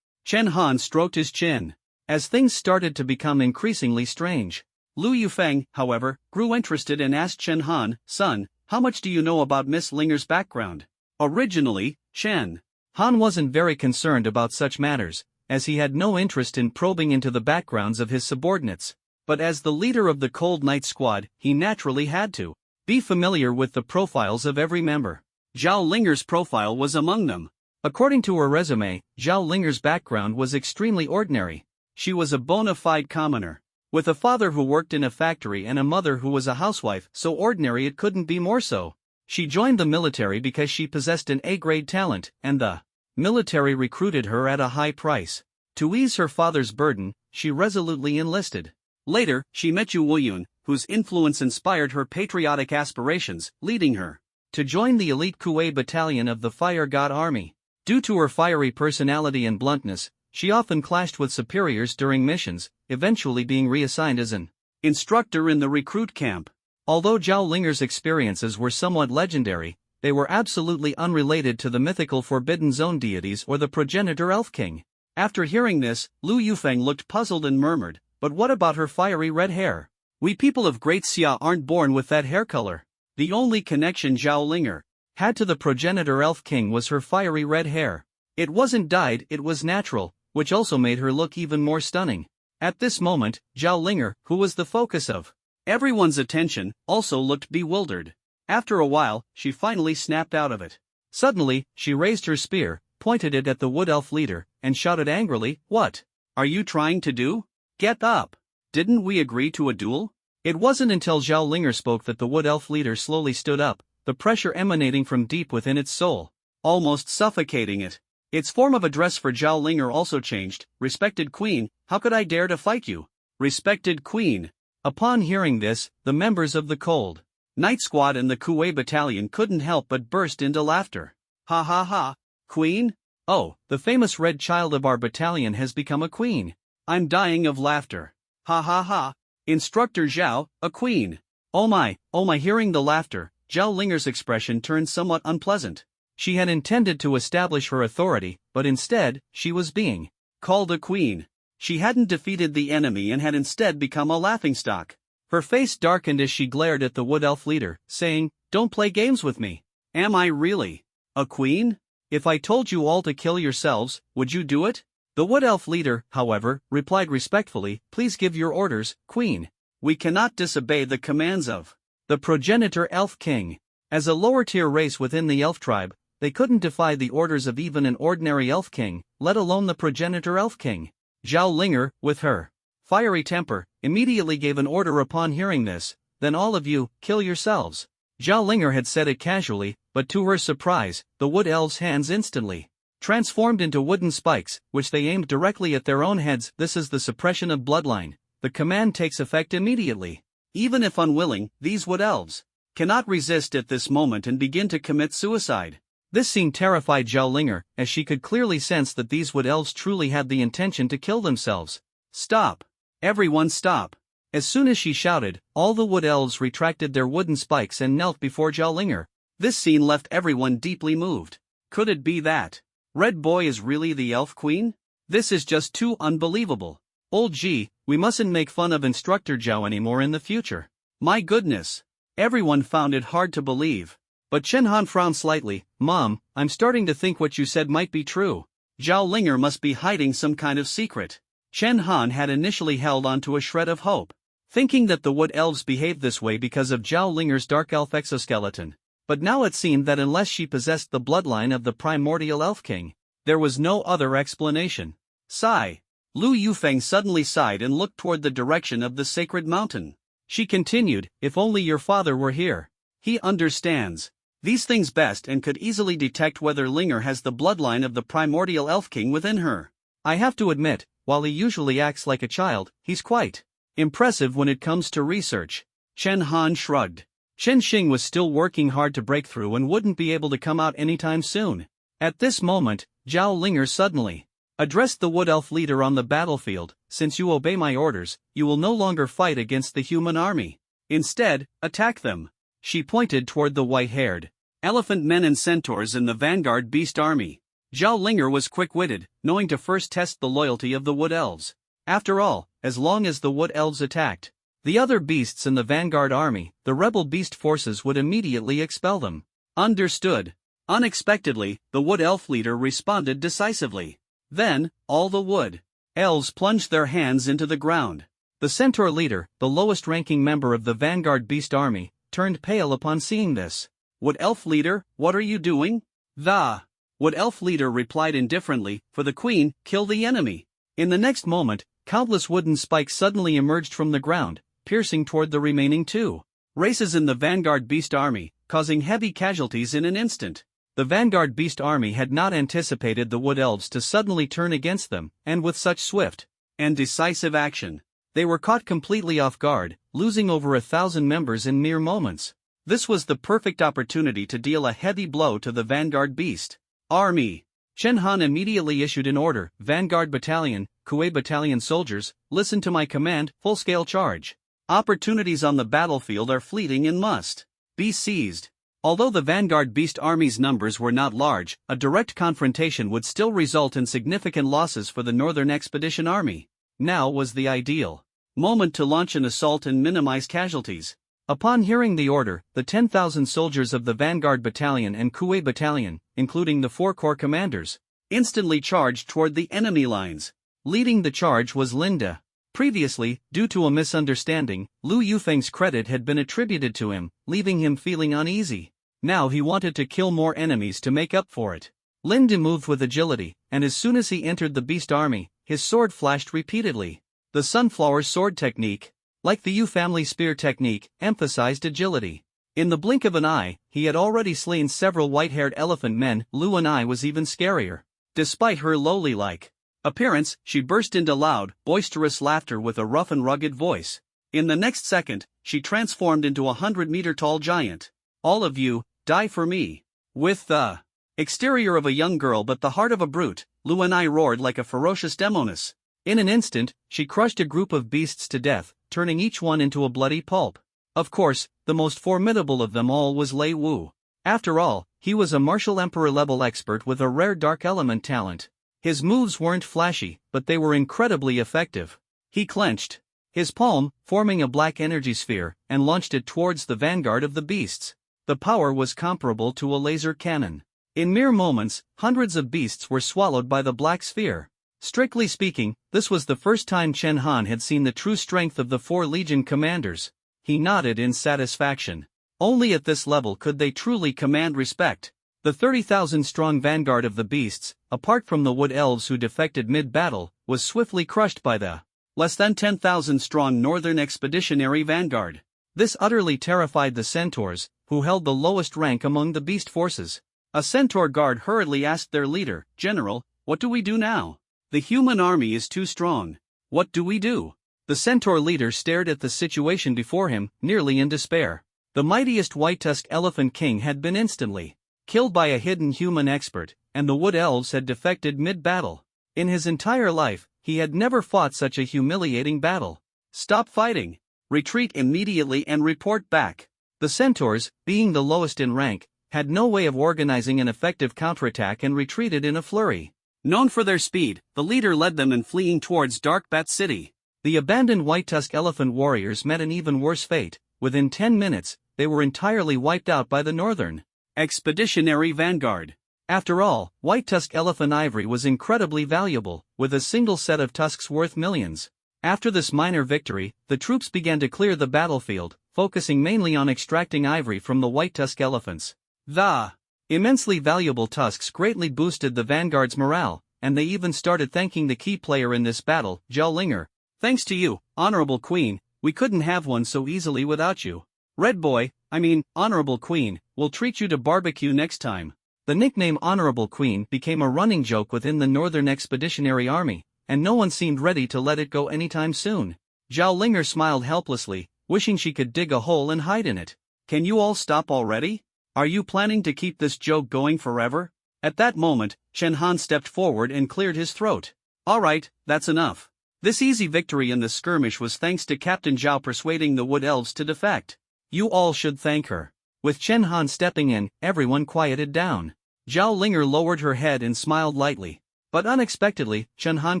Chen Han stroked his chin. As things started to become increasingly strange, Lu Yufeng, however, grew interested and asked Chen Han, son, how much do you know about Miss Linger's background? Originally, Chen Han wasn't very concerned about such matters, as he had no interest in probing into the backgrounds of his subordinates. But as the leader of the Cold Knight Squad, he naturally had to be familiar with the profiles of every member. Zhao Linger's profile was among them. According to her resume, Zhao Linger's background was extremely ordinary. She was a bona fide commoner, with a father who worked in a factory and a mother who was a housewife, so ordinary it couldn't be more so. She joined the military because she possessed an A-grade talent, and the military recruited her at a high price. To ease her father's burden, she resolutely enlisted. Later, she met Yu Wuyun, whose influence inspired her patriotic aspirations, leading her to join the elite Kuei battalion of the Fire God Army. Due to her fiery personality and bluntness, she often clashed with superiors during missions, eventually being reassigned as an instructor in the recruit camp. Although Zhao Linger's experiences were somewhat legendary, they were absolutely unrelated to the mythical Forbidden Zone deities or the progenitor elf king. After hearing this, Lu Yufeng looked puzzled and murmured, but what about her fiery red hair? We people of Great Xia aren't born with that hair color. The only connection Zhao Linger had to the progenitor elf king was her fiery red hair. It wasn't dyed, it was natural, which also made her look even more stunning. At this moment, Zhao Linger, who was the focus of everyone's attention, also looked bewildered. After a while, she finally snapped out of it. Suddenly, she raised her spear, pointed it at the wood elf leader, and shouted angrily, "What are you trying to do? Get up! Didn't we agree to a duel?" It wasn't until Zhao Linger spoke that the wood elf leader slowly stood up, the pressure emanating from deep within its soul, almost suffocating it. Its form of address for Zhao Linger also changed. "Respected Queen, how could I dare to fight you? Respected Queen." Upon hearing this, the members of the Cold Knight Squad and the Kuei Battalion couldn't help but burst into laughter. "Ha ha ha! Queen? Oh, the famous red child of our battalion has become a queen. I'm dying of laughter. Ha ha ha! Instructor Zhao, a queen. Oh my." Hearing the laughter, Zhao Linger's expression turned somewhat unpleasant. She had intended to establish her authority, but instead, she was being called a queen. She hadn't defeated the enemy and had instead become a laughingstock. Her face darkened as she glared at the wood elf leader, saying, "Don't play games with me. Am I really a queen? If I told you all to kill yourselves, would you do it?" The wood elf leader, however, replied respectfully, "Please give your orders, Queen. We cannot disobey the commands of the progenitor elf king." As a lower-tier race within the elf tribe, they couldn't defy the orders of even an ordinary elf king, let alone the progenitor elf king. Zhao Linger, with her fiery temper, immediately gave an order upon hearing this, "Then all of you, kill yourselves." Zhao Linger had said it casually, but to her surprise, the wood elves' hands instantly transformed into wooden spikes, which they aimed directly at their own heads. This is the suppression of bloodline. The command takes effect immediately. Even if unwilling, these wood elves cannot resist at this moment and begin to commit suicide. This scene terrified Zhao Linger, as she could clearly sense that these wood elves truly had the intention to kill themselves. Stop! Everyone stop! As soon as she shouted, all the wood elves retracted their wooden spikes and knelt before Zhao. This scene left everyone deeply moved. Could it be that Red Boy is really the elf queen? This is just too unbelievable. Old G, we mustn't make fun of Instructor Zhao anymore in the future. My goodness! Everyone found it hard to believe. But Chen Han frowned slightly. Mom, I'm starting to think what you said might be true. Zhao must be hiding some kind of secret. Chen Han had initially held on to a shred of hope, thinking that the wood elves behaved this way because of Zhao dark elf exoskeleton. But now it seemed that unless she possessed the bloodline of the primordial elf king, there was no other explanation. Sigh. Lu Yufeng suddenly sighed and looked toward the direction of the sacred mountain. She continued, if only your father were here. He understands these things best and could easily detect whether Linger has the bloodline of the primordial elf king within her. I have to admit, while he usually acts like a child, he's quite impressive when it comes to research. Chen Han shrugged. Chen Xing was still working hard to break through and wouldn't be able to come out anytime soon. At this moment, Zhao Linger suddenly addressed the wood elf leader on the battlefield. Since you obey my orders, you will no longer fight against the human army. Instead, attack them. She pointed toward the white-haired elephant men and centaurs in the vanguard beast army. Zhao Linger was quick-witted, knowing to first test the loyalty of the wood elves. After all, as long as the wood elves attacked the other beasts in the vanguard army, the rebel beast forces would immediately expel them. Understood. Unexpectedly, the wood elf leader responded decisively. Then, all the wood elves plunged their hands into the ground. The centaur leader, the lowest-ranking member of the vanguard beast army, turned pale upon seeing this. Wood elf leader, what are you doing? The wood elf leader replied indifferently, for the queen, kill the enemy. In the next moment, countless wooden spikes suddenly emerged from the ground, piercing toward the remaining two races in the vanguard beast army, causing heavy casualties in an instant. The vanguard beast army had not anticipated the wood elves to suddenly turn against them, and with such swift and decisive action, they were caught completely off guard, losing over 1,000 members in mere moments. This was the perfect opportunity to deal a heavy blow to the vanguard beast army. Chen Han immediately issued an order, Vanguard Battalion, Kuei Battalion soldiers, listen to my command, full-scale charge. Opportunities on the battlefield are fleeting and must be seized. Although the vanguard beast army's numbers were not large, a direct confrontation would still result in significant losses for the Northern Expedition Army. Now was the ideal moment to launch an assault and minimize casualties. Upon hearing the order, the 10,000 soldiers of the Vanguard Battalion and Kuei Battalion, including the 4 corps commanders, instantly charged toward the enemy lines. Leading the charge was Linda. Previously, due to a misunderstanding, Lu Yufeng's credit had been attributed to him, leaving him feeling uneasy. Now he wanted to kill more enemies to make up for it. Linda moved with agility, and as soon as he entered the beast army, his sword flashed repeatedly. The sunflower sword technique, like the Yu family spear technique, emphasized agility. In the blink of an eye, he had already slain several white-haired elephant men. Lu and I was even scarier. Despite her lowly-like appearance, she burst into loud, boisterous laughter with a rough and rugged voice. In the next second, she transformed into a 100-meter-tall giant. All of you, die for me. With the exterior of a young girl but the heart of a brute, Lu and I roared like a ferocious demoness. In an instant, she crushed a group of beasts to death, turning each one into a bloody pulp. Of course, the most formidable of them all was Lei Wu. After all, he was a martial emperor-level expert with a rare dark element talent. His moves weren't flashy, but they were incredibly effective. He clenched his palm, forming a black energy sphere, and launched it towards the vanguard of the beasts. The power was comparable to a laser cannon. In mere moments, hundreds of beasts were swallowed by the black sphere. Strictly speaking, this was the first time Chen Han had seen the true strength of the 4 Legion commanders. He nodded in satisfaction. Only at this level could they truly command respect. The 30,000-strong vanguard of the beasts, apart from the wood elves who defected mid-battle, was swiftly crushed by the less than 10,000-strong Northern Expeditionary Vanguard. This utterly terrified the centaurs, who held the lowest rank among the beast forces. A centaur guard hurriedly asked their leader, General, what do we do now? The human army is too strong. What do we do? The centaur leader stared at the situation before him, nearly in despair. The mightiest white-tusked elephant king had been instantly killed by a hidden human expert, and the wood elves had defected mid-battle. In his entire life, he had never fought such a humiliating battle. Stop fighting. Retreat immediately and report back. The centaurs, being the lowest in rank, had no way of organizing an effective counterattack and retreated in a flurry. Known for their speed, the leader led them in fleeing towards Dark Bat City. The abandoned white-tusked elephant warriors met an even worse fate. Within 10 minutes, they were entirely wiped out by the Northern Expeditionary Vanguard. After all, white-tusked elephant ivory was incredibly valuable, with a single set of tusks worth millions. After this minor victory, the troops began to clear the battlefield, focusing mainly on extracting ivory from the white-tusked elephants. The immensely valuable tusks greatly boosted the vanguard's morale, and they even started thanking the key player in this battle, Zhao Linger. Thanks to you, Honorable Queen, we couldn't have won so easily without you. Honorable Queen, we'll treat you to barbecue next time. The nickname Honorable Queen became a running joke within the Northern Expeditionary Army, and no one seemed ready to let it go anytime soon. Zhao Linger smiled helplessly, wishing she could dig a hole and hide in it. Can you all stop already? Are you planning to keep this joke going forever? At that moment, Chen Han stepped forward and cleared his throat. Alright, that's enough. This easy victory in the skirmish was thanks to Captain Zhao persuading the Wood Elves to defect. You all should thank her. With Chen Han stepping in, everyone quieted down. Zhao Linger lowered her head and smiled lightly. But unexpectedly, Chen Han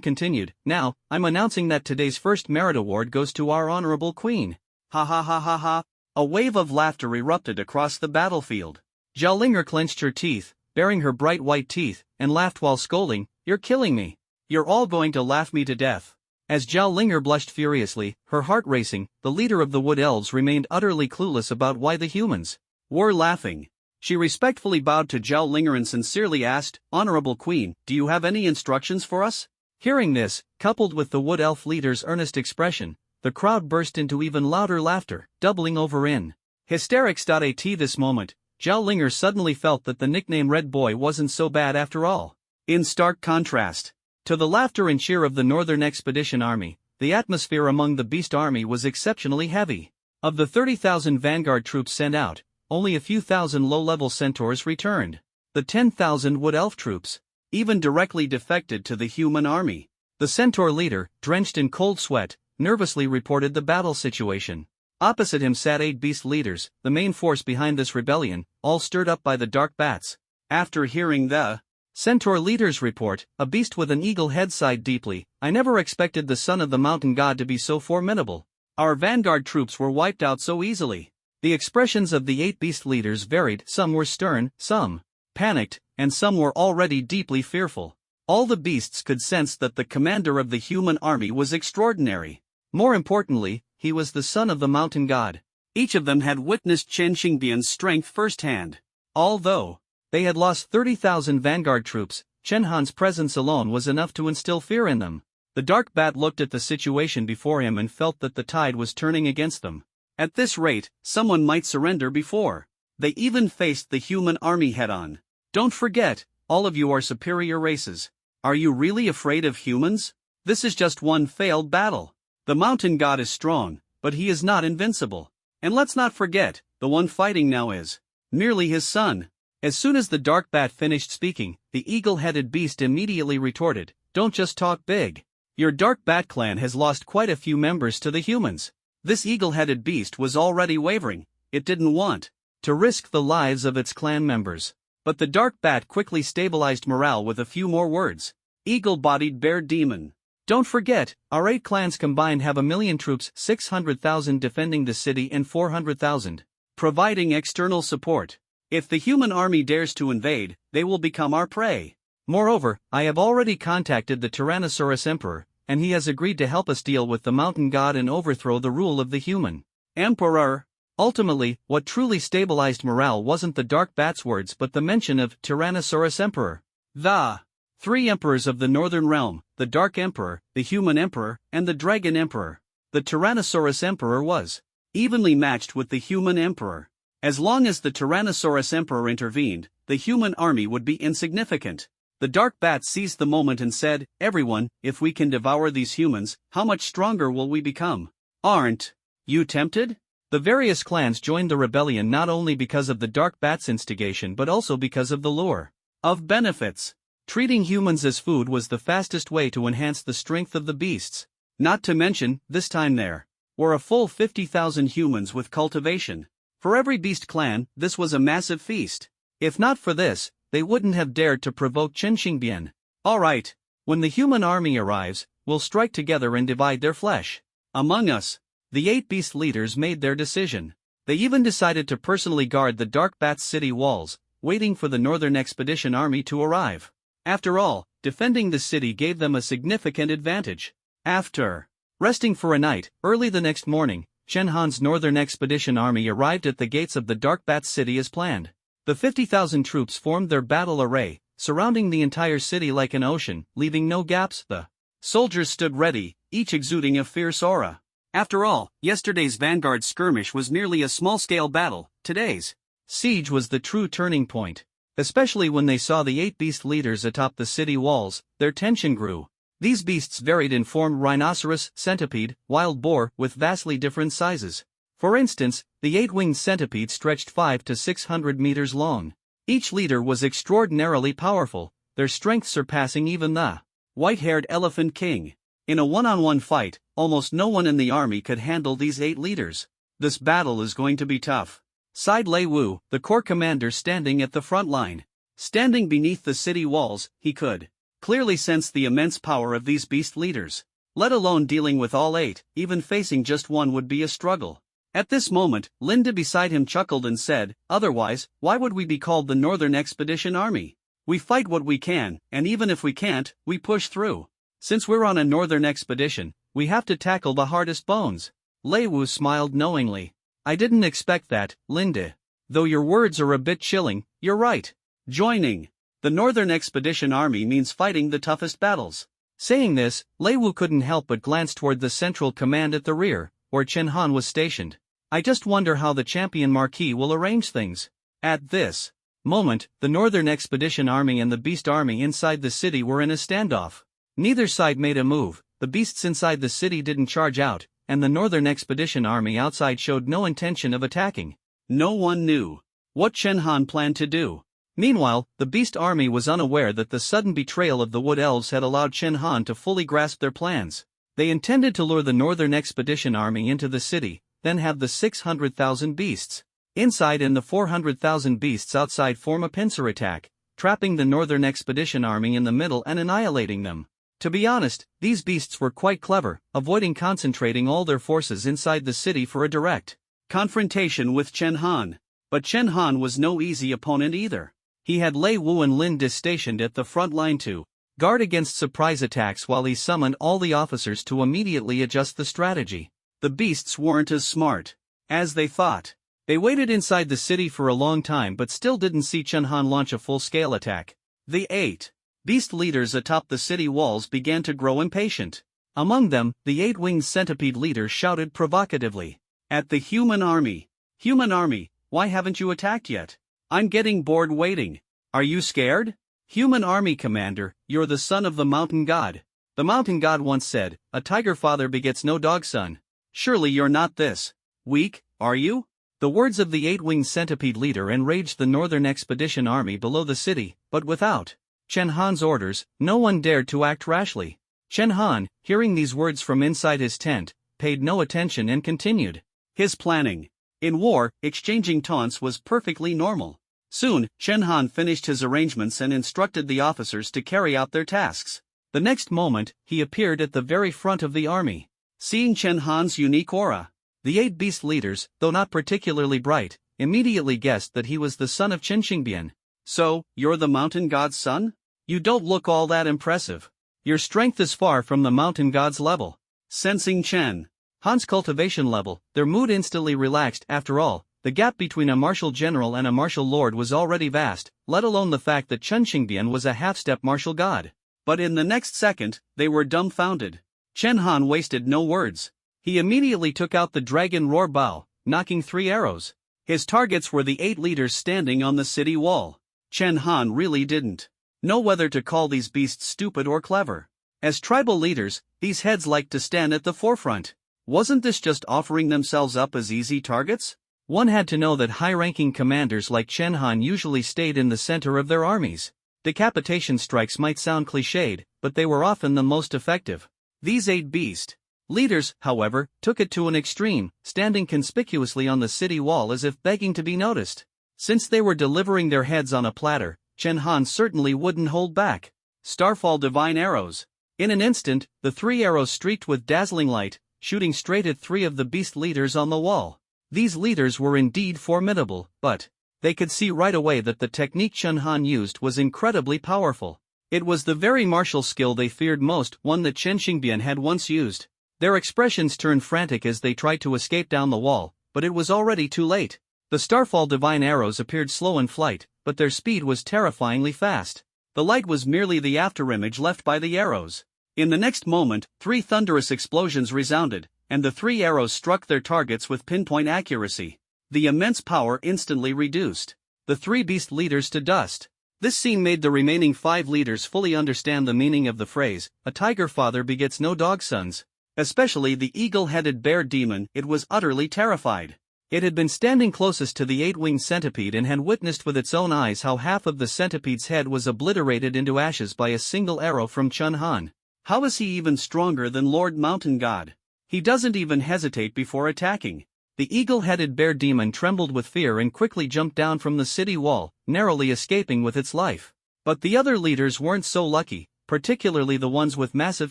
continued, Now, I'm announcing that today's first merit award goes to our Honorable Queen. Ha ha ha ha ha. A wave of laughter erupted across the battlefield. Zhao Linger clenched her teeth, baring her bright white teeth, and laughed while scolding, You're killing me. You're all going to laugh me to death. As Zhao Linger blushed furiously, her heart racing, the leader of the Wood Elves remained utterly clueless about why the humans were laughing. She respectfully bowed to Zhao Linger and sincerely asked, Honorable Queen, do you have any instructions for us? Hearing this, coupled with the Wood Elf leader's earnest expression, the crowd burst into even louder laughter, doubling over in hysterics. At this moment, Zhao Linger suddenly felt that the nickname Red Boy wasn't so bad after all. In stark contrast to the laughter and cheer of the Northern Expedition Army, the atmosphere among the Beast Army was exceptionally heavy. Of the 30,000 vanguard troops sent out, only a few thousand low-level centaurs returned. The 10,000 Wood Elf troops even directly defected to the human army. The centaur leader, drenched in cold sweat, nervously reported the battle situation. Opposite him sat 8 beast leaders, the main force behind this rebellion, all stirred up by the dark bats. After hearing the centaur leader's report, a beast with an eagle head sighed deeply, I never expected the son of the mountain god to be so formidable. Our vanguard troops were wiped out so easily. The expressions of the 8 beast leaders varied, some were stern, some panicked, and some were already deeply fearful. All the beasts could sense that the commander of the human army was extraordinary. More importantly, he was the son of the mountain god. Each of them had witnessed Chen Xingbian's strength firsthand. Although they had lost 30,000 vanguard troops, Chen Han's presence alone was enough to instill fear in them. The dark bat looked at the situation before him and felt that the tide was turning against them. At this rate, someone might surrender before they even faced the human army head-on. Don't forget, all of you are superior races. Are you really afraid of humans? This is just one failed battle. The mountain god is strong, but he is not invincible. And let's not forget, the one fighting now is merely his son. As soon as the dark bat finished speaking, the eagle-headed beast immediately retorted, Don't just talk big. Your dark bat clan has lost quite a few members to the humans. This eagle-headed beast was already wavering. It didn't want to risk the lives of its clan members. But the dark bat quickly stabilized morale with a few more words. Eagle-bodied bear demon. Don't forget, our 8 clans combined have 1 million troops, 600,000 defending the city and 400,000 providing external support. If the human army dares to invade, they will become our prey. Moreover, I have already contacted the Tyrannosaurus Emperor, and he has agreed to help us deal with the mountain god and overthrow the rule of the human emperor. Ultimately, what truly stabilized morale wasn't the dark bat's words but the mention of Tyrannosaurus Emperor. The 3 emperors of the Northern Realm, the Dark Emperor, the Human Emperor, and the Dragon Emperor. The Tyrannosaurus Emperor was evenly matched with the Human Emperor. As long as the Tyrannosaurus Emperor intervened, the human army would be insignificant. The dark bat seized the moment and said, Everyone, if we can devour these humans, how much stronger will we become? Aren't you tempted? The various clans joined the rebellion not only because of the dark bat's instigation but also because of the lure of benefits. Treating humans as food was the fastest way to enhance the strength of the beasts. Not to mention, this time there were a full 50,000 humans with cultivation. For every beast clan, this was a massive feast. If not for this, they wouldn't have dared to provoke Qinxingbian. Alright, when the human army arrives, we'll strike together and divide their flesh among us. The 8 beast leaders made their decision. They even decided to personally guard the Dark Bat's city walls, waiting for the Northern Expedition Army to arrive. After all, defending the city gave them a significant advantage. After resting for a night, early the next morning, Chen Han's Northern Expedition Army arrived at the gates of the Dark Bat city as planned. The 50,000 troops formed their battle array, surrounding the entire city like an ocean, leaving no gaps. The soldiers stood ready, each exuding a fierce aura. After all, yesterday's vanguard skirmish was merely a small-scale battle. Today's siege was the true turning point. Especially when they saw the 8 beast leaders atop the city walls, their tension grew. These beasts varied in form: rhinoceros, centipede, wild boar, with vastly different sizes. For instance, the 8-winged centipede stretched 500 to 600 meters long. Each leader was extraordinarily powerful, their strength surpassing even the white-haired elephant king. In a one-on-one fight, almost no one in the army could handle these 8 leaders. This battle is going to be tough, sighed Lei Wu, the corps commander standing at the front line. Standing beneath the city walls, he could clearly sense the immense power of these beast leaders. Let alone dealing with all 8, even facing just one would be a struggle. At this moment, Linda beside him chuckled and said, "Otherwise, why would we be called the Northern Expedition Army? We fight what we can, and even if we can't, we push through. Since we're on a northern expedition, we have to tackle the hardest bones." Lei Wu smiled knowingly. "I didn't expect that, Linda. Though your words are a bit chilling, you're right. Joining the Northern Expedition Army means fighting the toughest battles." Saying this, Lei Wu couldn't help but glance toward the central command at the rear, where Chen Han was stationed. "I just wonder how the champion Marquis will arrange things." At this moment, the Northern Expedition Army and the Beast Army inside the city were in a standoff. Neither side made a move. The beasts inside the city didn't charge out, and the Northern Expedition Army outside showed no intention of attacking. No one knew what Chen Han planned to do. Meanwhile, the Beast Army was unaware that the sudden betrayal of the Wood Elves had allowed Chen Han to fully grasp their plans. They intended to lure the Northern Expedition Army into the city, then have the 600,000 beasts inside and the 400,000 beasts outside form a pincer attack, trapping the Northern Expedition Army in the middle and annihilating them. To be honest, these beasts were quite clever, avoiding concentrating all their forces inside the city for a direct confrontation with Chen Han. But Chen Han was no easy opponent either. He had Lei Wu and Lin Di stationed at the front line to guard against surprise attacks while he summoned all the officers to immediately adjust the strategy. The beasts weren't as smart as they thought. They waited inside the city for a long time but still didn't see Chen Han launch a full-scale attack. The 8 beast leaders atop the city walls began to grow impatient. Among them, the 8-winged centipede leader shouted provocatively at the human army. "Human army, why haven't you attacked yet? I'm getting bored waiting. Are you scared? Human army commander, you're the son of the mountain god. The mountain god once said, 'A tiger father begets no dog son.' Surely you're not this weak, are you?" The words of the 8-winged centipede leader enraged the Northern Expedition Army below the city, but without Chen Han's orders, no one dared to act rashly. Chen Han, hearing these words from inside his tent, paid no attention and continued his planning. In war, exchanging taunts was perfectly normal. Soon, Chen Han finished his arrangements and instructed the officers to carry out their tasks. The next moment, he appeared at the very front of the army. Seeing Chen Han's unique aura, the 8 beast leaders, though not particularly bright, immediately guessed that he was the son of Qinxingbian. "So, you're the mountain god's son? You don't look all that impressive. Your strength is far from the mountain god's level." Sensing Chen Han's cultivation level, their mood instantly relaxed. After all, the gap between a martial general and a martial lord was already vast, let alone the fact that Qinxingbian was a half-step martial god. But in the next second, they were dumbfounded. Chen Han wasted no words. He immediately took out the dragon roar bow, knocking 3 arrows. His targets were the 8 leaders standing on the city wall. Chen Han really didn't know whether to call these beasts stupid or clever. As tribal leaders, these heads liked to stand at the forefront. Wasn't this just offering themselves up as easy targets? One had to know that high-ranking commanders like Chen Han usually stayed in the center of their armies. Decapitation strikes might sound cliched, but they were often the most effective. These 8 beast leaders, however, took it to an extreme, standing conspicuously on the city wall as if begging to be noticed. Since they were delivering their heads on a platter, Chen Han certainly wouldn't hold back. Starfall divine arrows. In an instant, the 3 arrows streaked with dazzling light, shooting straight at 3 of the beast leaders on the wall. These leaders were indeed formidable, but they could see right away that the technique Chen Han used was incredibly powerful. It was the very martial skill they feared most, one that Chen Xingbian had once used. Their expressions turned frantic as they tried to escape down the wall, but it was already too late. The Starfall divine arrows appeared slow in flight, but their speed was terrifyingly fast. The light was merely the afterimage left by the arrows. In the next moment, 3 thunderous explosions resounded, and the 3 arrows struck their targets with pinpoint accuracy. The immense power instantly reduced the 3 beast leaders to dust. This scene made the remaining 5 leaders fully understand the meaning of the phrase, "A tiger father begets no dog sons." Especially the eagle-headed bear demon, it was utterly terrified. It had been standing closest to the 8-winged centipede and had witnessed with its own eyes how half of the centipede's head was obliterated into ashes by a single arrow from Chen Han. How is he even stronger than Lord Mountain God? He doesn't even hesitate before attacking. The eagle-headed bear demon trembled with fear and quickly jumped down from the city wall, narrowly escaping with its life. But the other leaders weren't so lucky, particularly the ones with massive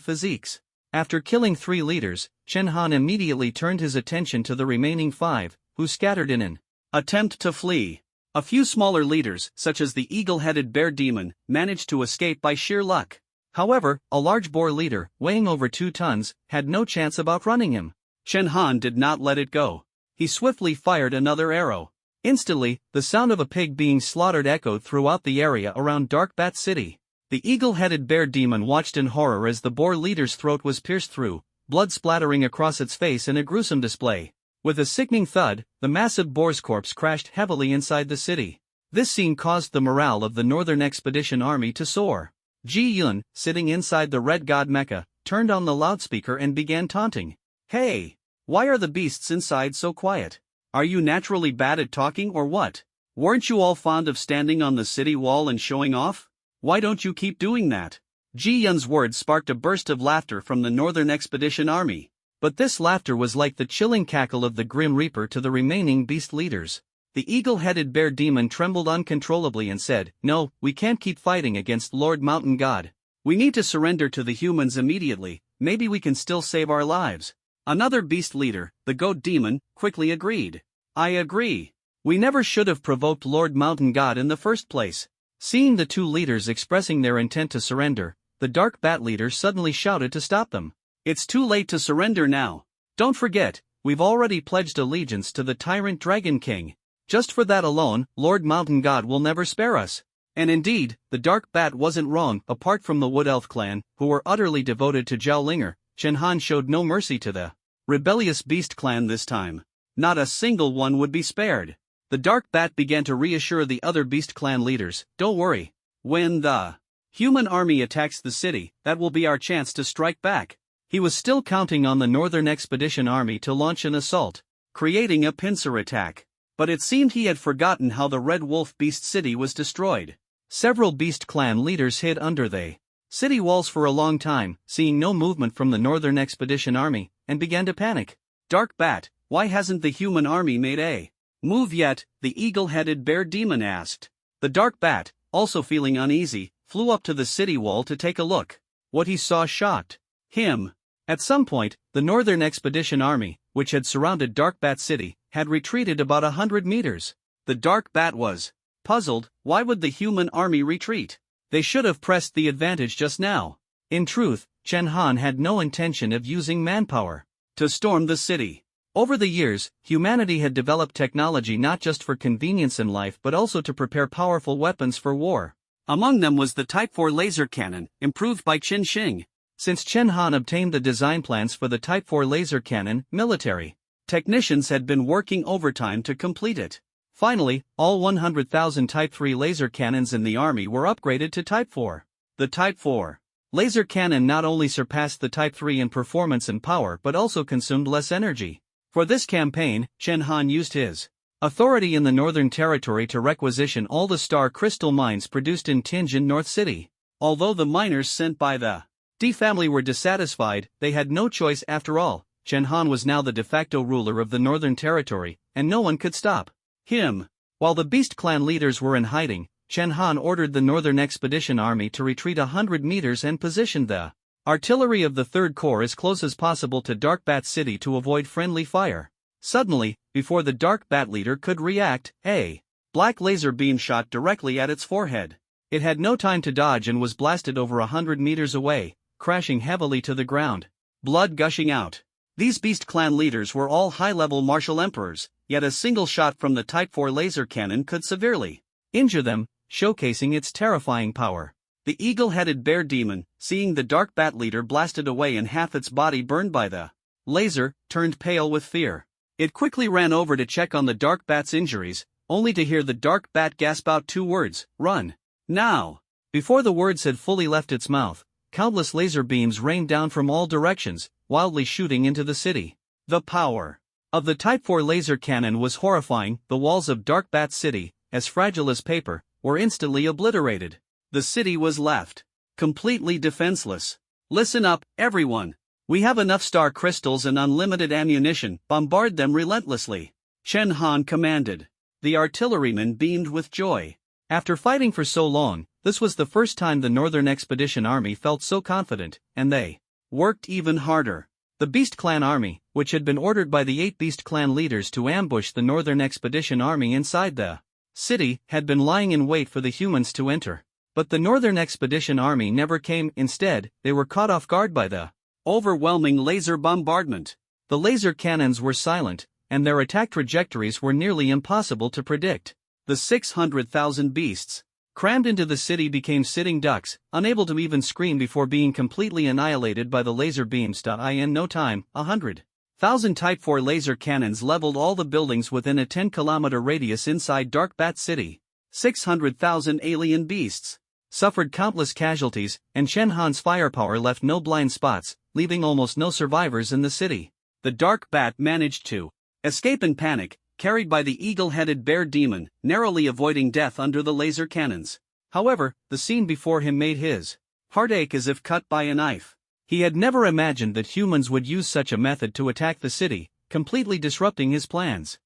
physiques. After killing 3 leaders, Chen Han immediately turned his attention to the remaining 5, who scattered in an attempt to flee. A few smaller leaders, such as the eagle-headed bear demon, managed to escape by sheer luck. However, a large boar leader, weighing over 2 tons, had no chance of outrunning him. Chen Han did not let it go. He swiftly fired another arrow. Instantly, the sound of a pig being slaughtered echoed throughout the area around Dark Bat City. The eagle-headed bear demon watched in horror as the boar leader's throat was pierced through, blood splattering across its face in a gruesome display. With a sickening thud, the massive boar's corpse crashed heavily inside the city. This scene caused the morale of the Northern Expedition Army to soar. Ji Yun, sitting inside the Red God Mecha, turned on the loudspeaker and began taunting. "Hey! Why are the beasts inside so quiet? Are you naturally bad at talking or what? Weren't you all fond of standing on the city wall and showing off? Why don't you keep doing that?" Ji Yun's words sparked a burst of laughter from the Northern Expedition Army. But this laughter was like the chilling cackle of the Grim Reaper to the remaining beast leaders. The eagle-headed bear demon trembled uncontrollably and said, "No, we can't keep fighting against Lord Mountain God. We need to surrender to the humans immediately, maybe we can still save our lives." Another beast leader, the goat demon, quickly agreed. "I agree. We never should have provoked Lord Mountain God in the first place." Seeing the 2 leaders expressing their intent to surrender, the Dark Bat leader suddenly shouted to stop them. "It's too late to surrender now. Don't forget, we've already pledged allegiance to the tyrant Dragon King. Just for that alone, Lord Mountain God will never spare us." And indeed, the Dark Bat wasn't wrong. Apart from the Wood Elf clan, who were utterly devoted to Zhao Linger, Chen Han showed no mercy to the rebellious beast clan this time. Not a single one would be spared. The Dark Bat began to reassure the other beast clan leaders, "Don't worry. When the human army attacks the city, that will be our chance to strike back." He was still counting on the Northern Expedition Army to launch an assault, creating a pincer attack. But it seemed he had forgotten how the Red Wolf Beast City was destroyed. Several beast clan leaders hid under the city walls for a long time, seeing no movement from the Northern Expedition Army, and began to panic. "Dark Bat, why hasn't the human army made a move yet?" the eagle-headed bear demon asked. The Dark Bat, also feeling uneasy, flew up to the city wall to take a look. What he saw shocked him. At some point, the Northern Expedition Army, which had surrounded Dark Bat City, had retreated about 100 meters. The Dark Bat was puzzled. Why would the human army retreat? They should have pressed the advantage just now. In truth, Chen Han had no intention of using manpower to storm the city. Over the years, humanity had developed technology not just for convenience in life but also to prepare powerful weapons for war. Among them was the Type 4 laser cannon, improved by Qin Xing. Since Chen Han obtained the design plans for the Type 4 laser cannon, military technicians had been working overtime to complete it. Finally, all 100,000 Type 3 laser cannons in the army were upgraded to Type 4. The Type 4 laser cannon not only surpassed the Type 3 in performance and power but also consumed less energy. For this campaign, Chen Han used his authority in the Northern Territory to requisition all the star crystal mines produced in Tianjin North City. Although the miners sent by the D family were dissatisfied, they had no choice after all. Chen Han was now the de facto ruler of the Northern Territory, and no one could stop him. While the Beast Clan leaders were in hiding, Chen Han ordered the Northern Expedition Army to retreat 100 meters and positioned the artillery of the 3rd Corps as close as possible to Dark Bat City to avoid friendly fire. Suddenly, before the Dark Bat leader could react, a black laser beam shot directly at its forehead. It had no time to dodge and was blasted over 100 meters away, crashing heavily to the ground, blood gushing out. These Beast Clan leaders were all high-level martial emperors, yet a single shot from the Type 4 laser cannon could severely injure them, showcasing its terrifying power. The eagle-headed bear demon, seeing the Dark Bat leader blasted away and half its body burned by the laser, turned pale with fear. It quickly ran over to check on the Dark Bat's injuries, only to hear the Dark Bat gasp out 2 words, "Run! Now!" Before the words had fully left its mouth, countless laser beams rained down from all directions, wildly shooting into the city. The power of the Type 4 laser cannon was horrifying. The walls of Dark Bat City, as fragile as paper, were instantly obliterated. The city was left completely defenseless. Listen up, everyone. We have enough star crystals and unlimited ammunition. Bombard them relentlessly, Chen Han commanded. The artillerymen beamed with joy. After fighting for so long, this was the first time the Northern Expedition Army felt so confident, and they worked even harder. The Beast Clan Army, which had been ordered by the 8 Beast Clan leaders to ambush the Northern Expedition Army inside the city, had been lying in wait for the humans to enter. But the Northern Expedition Army never came. Instead, they were caught off guard by the overwhelming laser bombardment. The laser cannons were silent, and their attack trajectories were nearly impossible to predict. The 600,000 beasts crammed into the city became sitting ducks, unable to even scream before being completely annihilated by the laser beams. In no time, 100,000 Type 4 laser cannons leveled all the buildings within a 10-kilometer radius inside Dark Bat City. 600,000 alien beasts suffered countless casualties, and Chen Han's firepower left no blind spots, leaving almost no survivors in the city. The Dark Bat managed to escape in panic, carried by the eagle-headed bear demon, narrowly avoiding death under the laser cannons. However, the scene before him made his heart ache as if cut by a knife. He had never imagined that humans would use such a method to attack the city, completely disrupting his plans.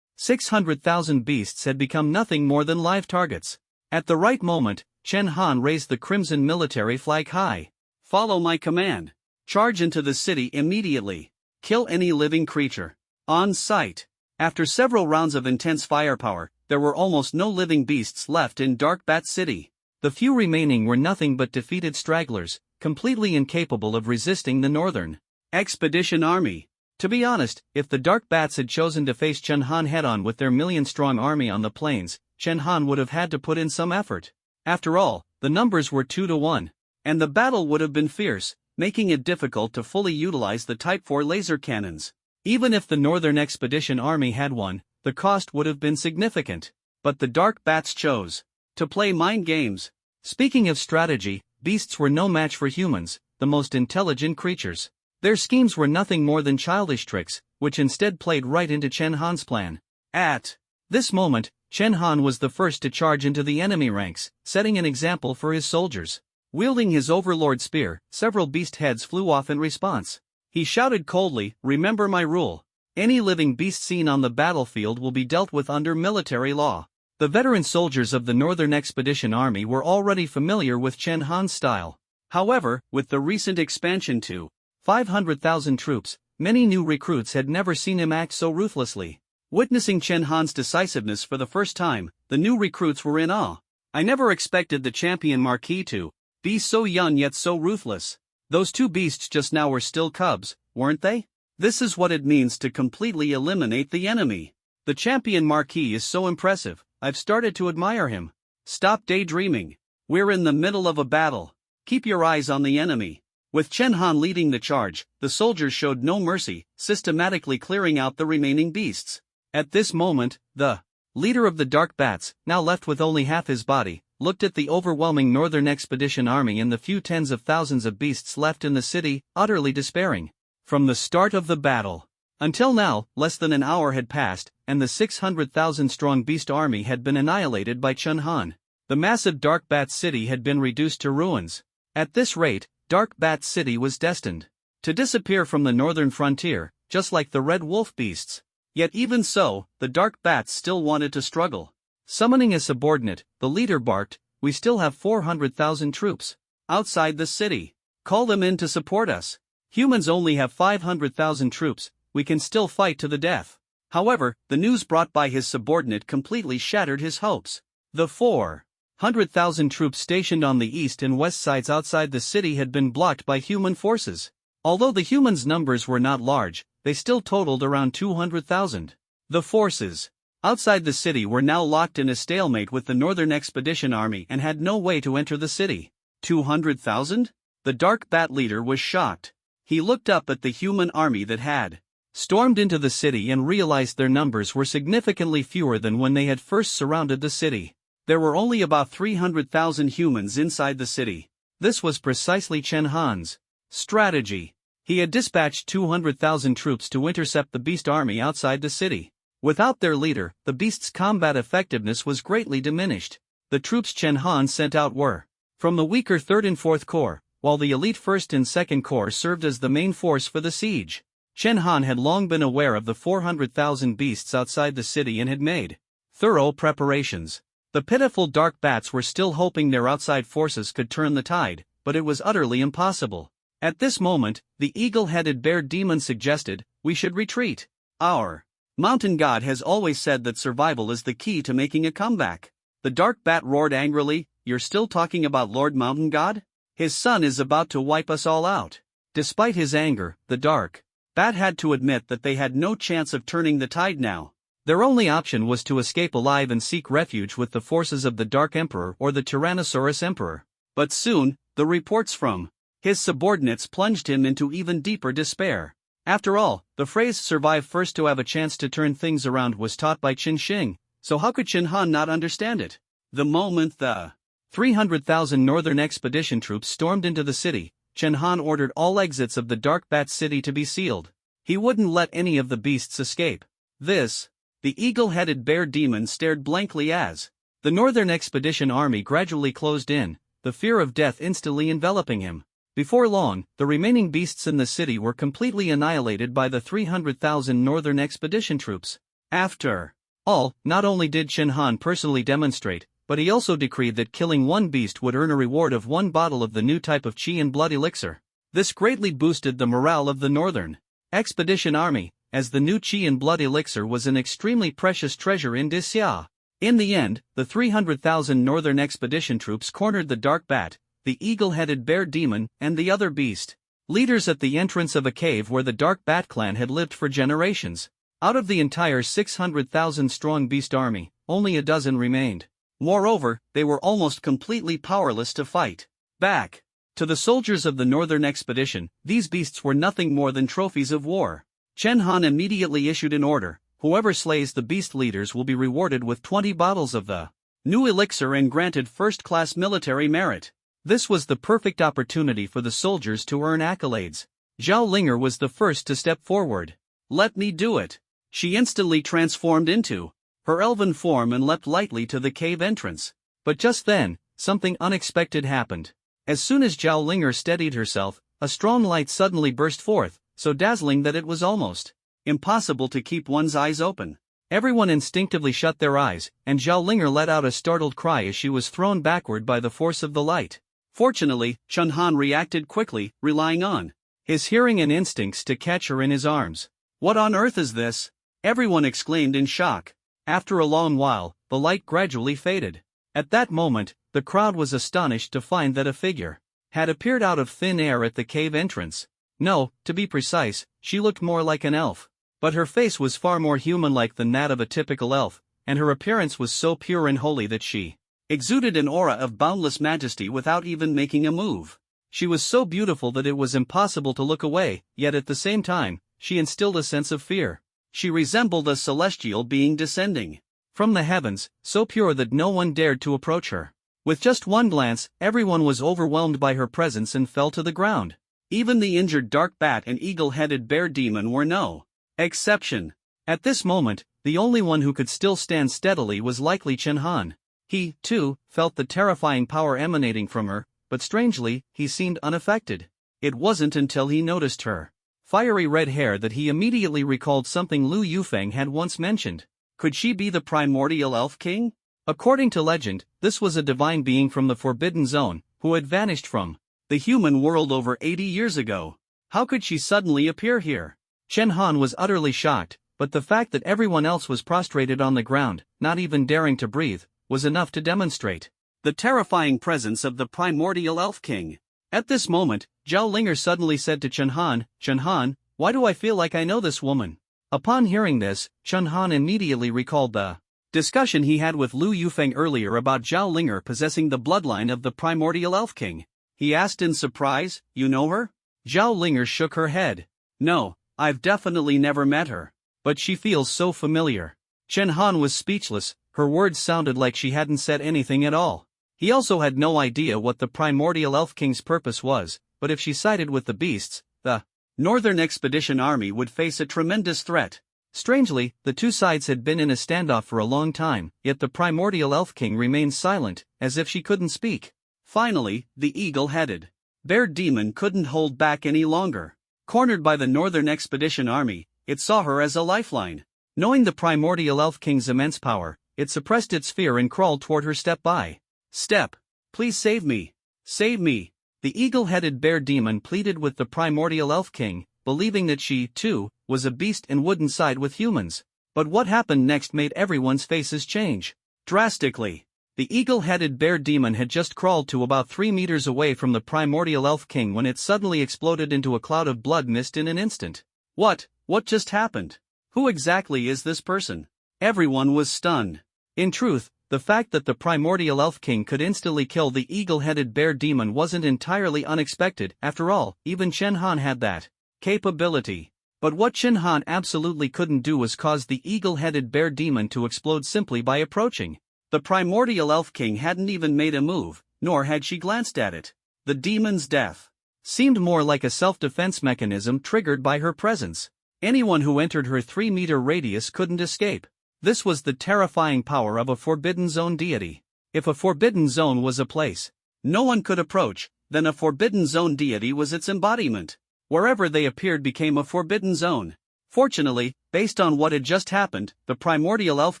600,000 beasts had become nothing more than live targets. At the right moment, Chen Han raised the crimson military flag high. "Follow my command. Charge into the city immediately. Kill any living creature on sight." After several rounds of intense firepower, there were almost no living beasts left in Dark Bat City. The few remaining were nothing but defeated stragglers, completely incapable of resisting the Northern Expedition Army. To be honest, if the Dark Bats had chosen to face Chen Han head-on with their million-strong army on the plains, Chen Han would have had to put in some effort. After all, the numbers were 2 to 1, and the battle would have been fierce, making it difficult to fully utilize the Type 4 laser cannons. Even if the Northern Expedition Army had won, the cost would have been significant. But the Dark Bats chose to play mind games. Speaking of strategy, beasts were no match for humans, the most intelligent creatures. Their schemes were nothing more than childish tricks, which instead played right into Chen Han's plan. At this moment, Chen Han was the first to charge into the enemy ranks, setting an example for his soldiers. Wielding his overlord spear, several beast heads flew off in response. He shouted coldly, "Remember my rule. Any living beast seen on the battlefield will be dealt with under military law." The veteran soldiers of the Northern Expedition Army were already familiar with Chen Han's style. However, with the recent expansion to 500,000 troops, many new recruits had never seen him act so ruthlessly. Witnessing Chen Han's decisiveness for the first time, the new recruits were in awe. "I never expected the champion Marquis to be so young yet so ruthless. Those 2 beasts just now were still cubs, weren't they? This is what it means to completely eliminate the enemy. The champion Marquis is so impressive, I've started to admire him." "Stop daydreaming. We're in the middle of a battle. Keep your eyes on the enemy." With Chen Han leading the charge, the soldiers showed no mercy, systematically clearing out the remaining beasts. At this moment, the leader of the Dark Bats, now left with only half his body, looked at the overwhelming Northern Expedition Army and the few tens of thousands of beasts left in the city, utterly despairing. From the start of the battle, Until now, less than an hour had passed, and the 600,000-strong beast army had been annihilated by Chen Han. The massive Dark Bat City had been reduced to ruins. At this rate, Dark Bat City was destined to disappear from the northern frontier, just like the Red Wolf beasts. Yet even so, the Dark Bats still wanted to struggle. Summoning a subordinate, the leader barked, "We still have 400,000 troops outside the city. Call them in to support us. Humans only have 500,000 troops, we can still fight to the death." However, the news brought by his subordinate completely shattered his hopes. The 400,000 troops stationed on the east and west sides outside the city had been blocked by human forces. Although the humans' numbers were not large, they still totaled around 200,000. The forces outside the city were now locked in a stalemate with the Northern Expedition Army and had no way to enter the city. 200,000? The Dark Bat leader was shocked. He looked up at the human army that had stormed into the city and realized their numbers were significantly fewer than when they had first surrounded the city. There were only about 300,000 humans inside the city. This was precisely Chen Han's strategy. He had dispatched 200,000 troops to intercept the beast army outside the city. Without their leader, the beast's combat effectiveness was greatly diminished. The troops Chen Han sent out were from the weaker 3rd and 4th Corps, while the elite 1st and 2nd Corps served as the main force for the siege. Chen Han had long been aware of the 400,000 beasts outside the city and had made thorough preparations. The pitiful Dark Bats were still hoping their outside forces could turn the tide, but it was utterly impossible. At this moment, the eagle-headed bear demon suggested, "We should retreat. Our mountain god has always said that survival is the key to making a comeback." The Dark Bat roared angrily, "You're still talking about Lord Mountain God? His son is about to wipe us all out." Despite his anger, the Dark Bat had to admit that they had no chance of turning the tide now. Their only option was to escape alive and seek refuge with the forces of the Dark Emperor or the Tyrannosaurus Emperor. But soon, the reports from his subordinates plunged him into even deeper despair. After all, the phrase "survive first to have a chance to turn things around" was taught by Qin Shing, so how could Chen Han not understand it? The moment the 300,000 Northern Expedition troops stormed into the city, Chen Han ordered all exits of the Dark Bat City to be sealed. He wouldn't let any of the beasts escape. The eagle-headed bear demon stared blankly as the Northern Expedition Army gradually closed in, the fear of death instantly enveloping him. Before long, the remaining beasts in the city were completely annihilated by the 300,000 Northern Expedition troops. After all, not only did Chen Han personally demonstrate, but he also decreed that killing one beast would earn a reward of 1 bottle of the new type of Qi and Blood Elixir. This greatly boosted the morale of the Northern Expedition Army, as the new Qi and Blood Elixir was an extremely precious treasure in Dixia. In the end, the 300,000 Northern Expedition troops cornered the Dark Bat, the eagle-headed bear demon, and the other beast leaders at the entrance of a cave where the Dark Bat clan had lived for generations. Out of the entire 600,000-strong beast army, only a dozen remained. Moreover, they were almost completely powerless to fight back. To the soldiers of the Northern Expedition, these beasts were nothing more than trophies of war. Chen Han immediately issued an order: "Whoever slays the beast leaders will be rewarded with 20 bottles of the new elixir and granted first-class military merit." This was the perfect opportunity for the soldiers to earn accolades. Zhao Linger was the first to step forward. "Let me do it." She instantly transformed into her elven form and leapt lightly to the cave entrance. But just then, something unexpected happened. As soon as Zhao Linger steadied herself, a strong light suddenly burst forth, so dazzling that it was almost impossible to keep one's eyes open. Everyone instinctively shut their eyes, and Zhao Linger let out a startled cry as she was thrown backward by the force of the light. Fortunately, Chen Han reacted quickly, relying on his hearing and instincts to catch her in his arms. "What on earth is this?" everyone exclaimed in shock. After a long while, the light gradually faded. At that moment, the crowd was astonished to find that a figure had appeared out of thin air at the cave entrance. No, to be precise, she looked more like an elf. But her face was far more human-like than that of a typical elf, and her appearance was so pure and holy that she exuded an aura of boundless majesty without even making a move. She was so beautiful that it was impossible to look away, yet at the same time, she instilled a sense of fear. She resembled a celestial being descending from the heavens, so pure that no one dared to approach her. With just one glance, everyone was overwhelmed by her presence and fell to the ground. Even the injured Dark Bat and eagle-headed bear demon were no Exception. At this moment, the only one who could still stand steadily was likely Chen Han. He, too, felt the terrifying power emanating from her, but strangely, he seemed unaffected. It wasn't until he noticed her fiery red hair that he immediately recalled something Lu Yufeng had once mentioned. Could she be the primordial elf king? According to legend, this was a divine being from the Forbidden Zone, who had vanished from the human world over 80 years ago. How could she suddenly appear here? Chen Han was utterly shocked, but the fact that everyone else was prostrated on the ground, not even daring to breathe, was enough to demonstrate the terrifying presence of the primordial elf king. At this moment, Zhao Linger suddenly said to Chen Han, why do I feel like I know this woman? Upon hearing this, Chen Han immediately recalled the discussion he had with Lu Yufeng earlier about Zhao Linger possessing the bloodline of the primordial elf king. He asked in surprise, you know her? Zhao Linger shook her head. No, I've definitely never met her. But she feels so familiar. Chen Han was speechless, her words sounded like she hadn't said anything at all. He also had no idea what the primordial elf king's purpose was, but if she sided with the beasts, the Northern Expedition Army would face a tremendous threat. Strangely, the two sides had been in a standoff for a long time, yet the primordial elf king remained silent, as if she couldn't speak. Finally, the eagle-headed bear demon couldn't hold back any longer. Cornered by the Northern Expedition Army, it saw her as a lifeline. Knowing the primordial elf king's immense power, it suppressed its fear and crawled toward her step by step. Please save me. Save me. The eagle-headed bear demon pleaded with the primordial elf king, believing that she, too, was a beast and wouldn't side with humans. But what happened next made everyone's faces change drastically. The eagle-headed bear demon had just crawled to about 3 meters away from the primordial elf king when it suddenly exploded into a cloud of blood mist in an instant. What just happened? Who exactly is this person? Everyone was stunned. In truth, the fact that the primordial elf king could instantly kill the eagle-headed bear demon wasn't entirely unexpected. After all, even Chen Han had that capability. But what Chen Han absolutely couldn't do was cause the eagle-headed bear demon to explode simply by approaching. The primordial elf king hadn't even made a move, nor had she glanced at it. The demon's death seemed more like a self-defense mechanism triggered by her presence. Anyone who entered her 3-meter radius couldn't escape. This was the terrifying power of a Forbidden Zone deity. If a Forbidden Zone was a place no one could approach, then a Forbidden Zone deity was its embodiment. Wherever they appeared became a Forbidden Zone. Fortunately, based on what had just happened, the primordial elf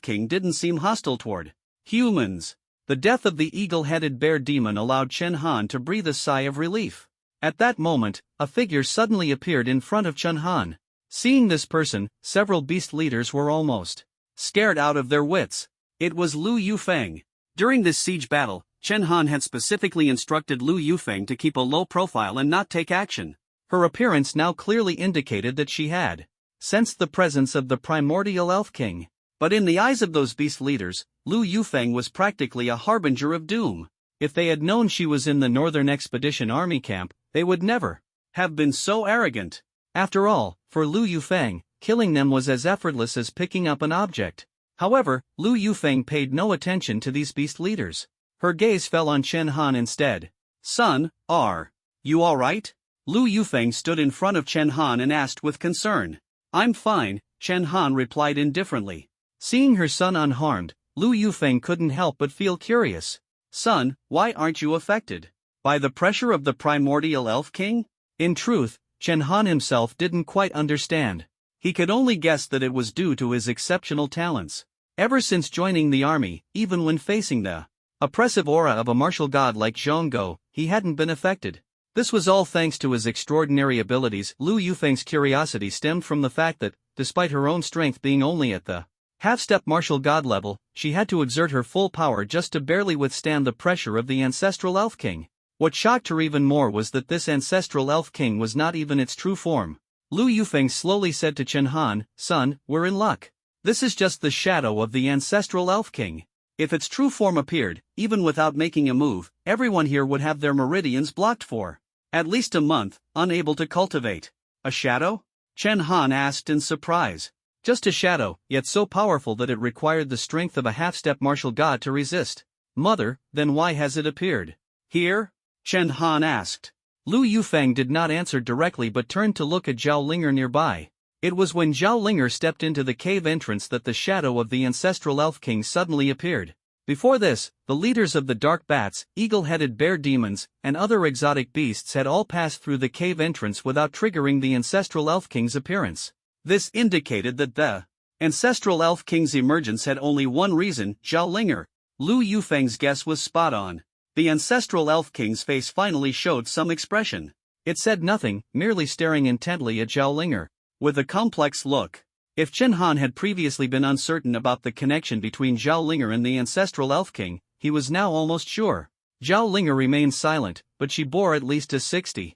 king didn't seem hostile toward humans. The death of the eagle-headed bear demon allowed Chen Han to breathe a sigh of relief. At that moment, a figure suddenly appeared in front of Chen Han. Seeing this person, several beast leaders were almost scared out of their wits. It was Lu Yufeng. During this siege battle, Chen Han had specifically instructed Lu Yufeng to keep a low profile and not take action. Her appearance now clearly indicated that she had sensed the presence of the primordial elf king. But in the eyes of those beast leaders, Lu Yufeng was practically a harbinger of doom. If they had known she was in the Northern Expedition Army camp, they would never have been so arrogant. After all, for Lu Yufeng, killing them was as effortless as picking up an object. However, Lu Yufeng paid no attention to these beast leaders. Her gaze fell on Chen Han instead. Son, are you alright? Lu Yufeng stood in front of Chen Han and asked with concern. I'm fine, Chen Han replied indifferently. Seeing her son unharmed, Lu Yufeng couldn't help but feel curious. Son, why aren't you affected by the pressure of the primordial elf king? In truth, Chen Han himself didn't quite understand. He could only guess that it was due to his exceptional talents. Ever since joining the army, even when facing the oppressive aura of a martial god like Zhongguo, he hadn't been affected. This was all thanks to his extraordinary abilities. Lu Yufeng's curiosity stemmed from the fact that, despite her own strength being only at the half-step martial god level, she had to exert her full power just to barely withstand the pressure of the ancestral elf king. What shocked her even more was that this ancestral elf king was not even its true form. Lu Yufeng slowly said to Chen Han, Son, we're in luck. This is just the shadow of the ancestral elf king. If its true form appeared, even without making a move, everyone here would have their meridians blocked for at least a month, unable to cultivate. A shadow? Chen Han asked in surprise. Just a shadow, yet so powerful that it required the strength of a half-step martial god to resist. Mother, then why has it appeared here? Chen Han asked. Lu Yufeng did not answer directly but turned to look at Zhao Linger nearby. It was when Zhao Linger stepped into the cave entrance that the shadow of the ancestral Elf King suddenly appeared. Before this, the leaders of the dark bats, eagle-headed bear demons, and other exotic beasts had all passed through the cave entrance without triggering the ancestral Elf King's appearance. This indicated that the ancestral Elf King's emergence had only one reason: Zhao Linger. Lu Yufeng's guess was spot on. The ancestral Elf King's face finally showed some expression. It said nothing, merely staring intently at Zhao Linger, with a complex look. If Chen Han had previously been uncertain about the connection between Zhao Linger and the ancestral Elf King, he was now almost sure. Zhao Linger remained silent, but she bore at least a 60%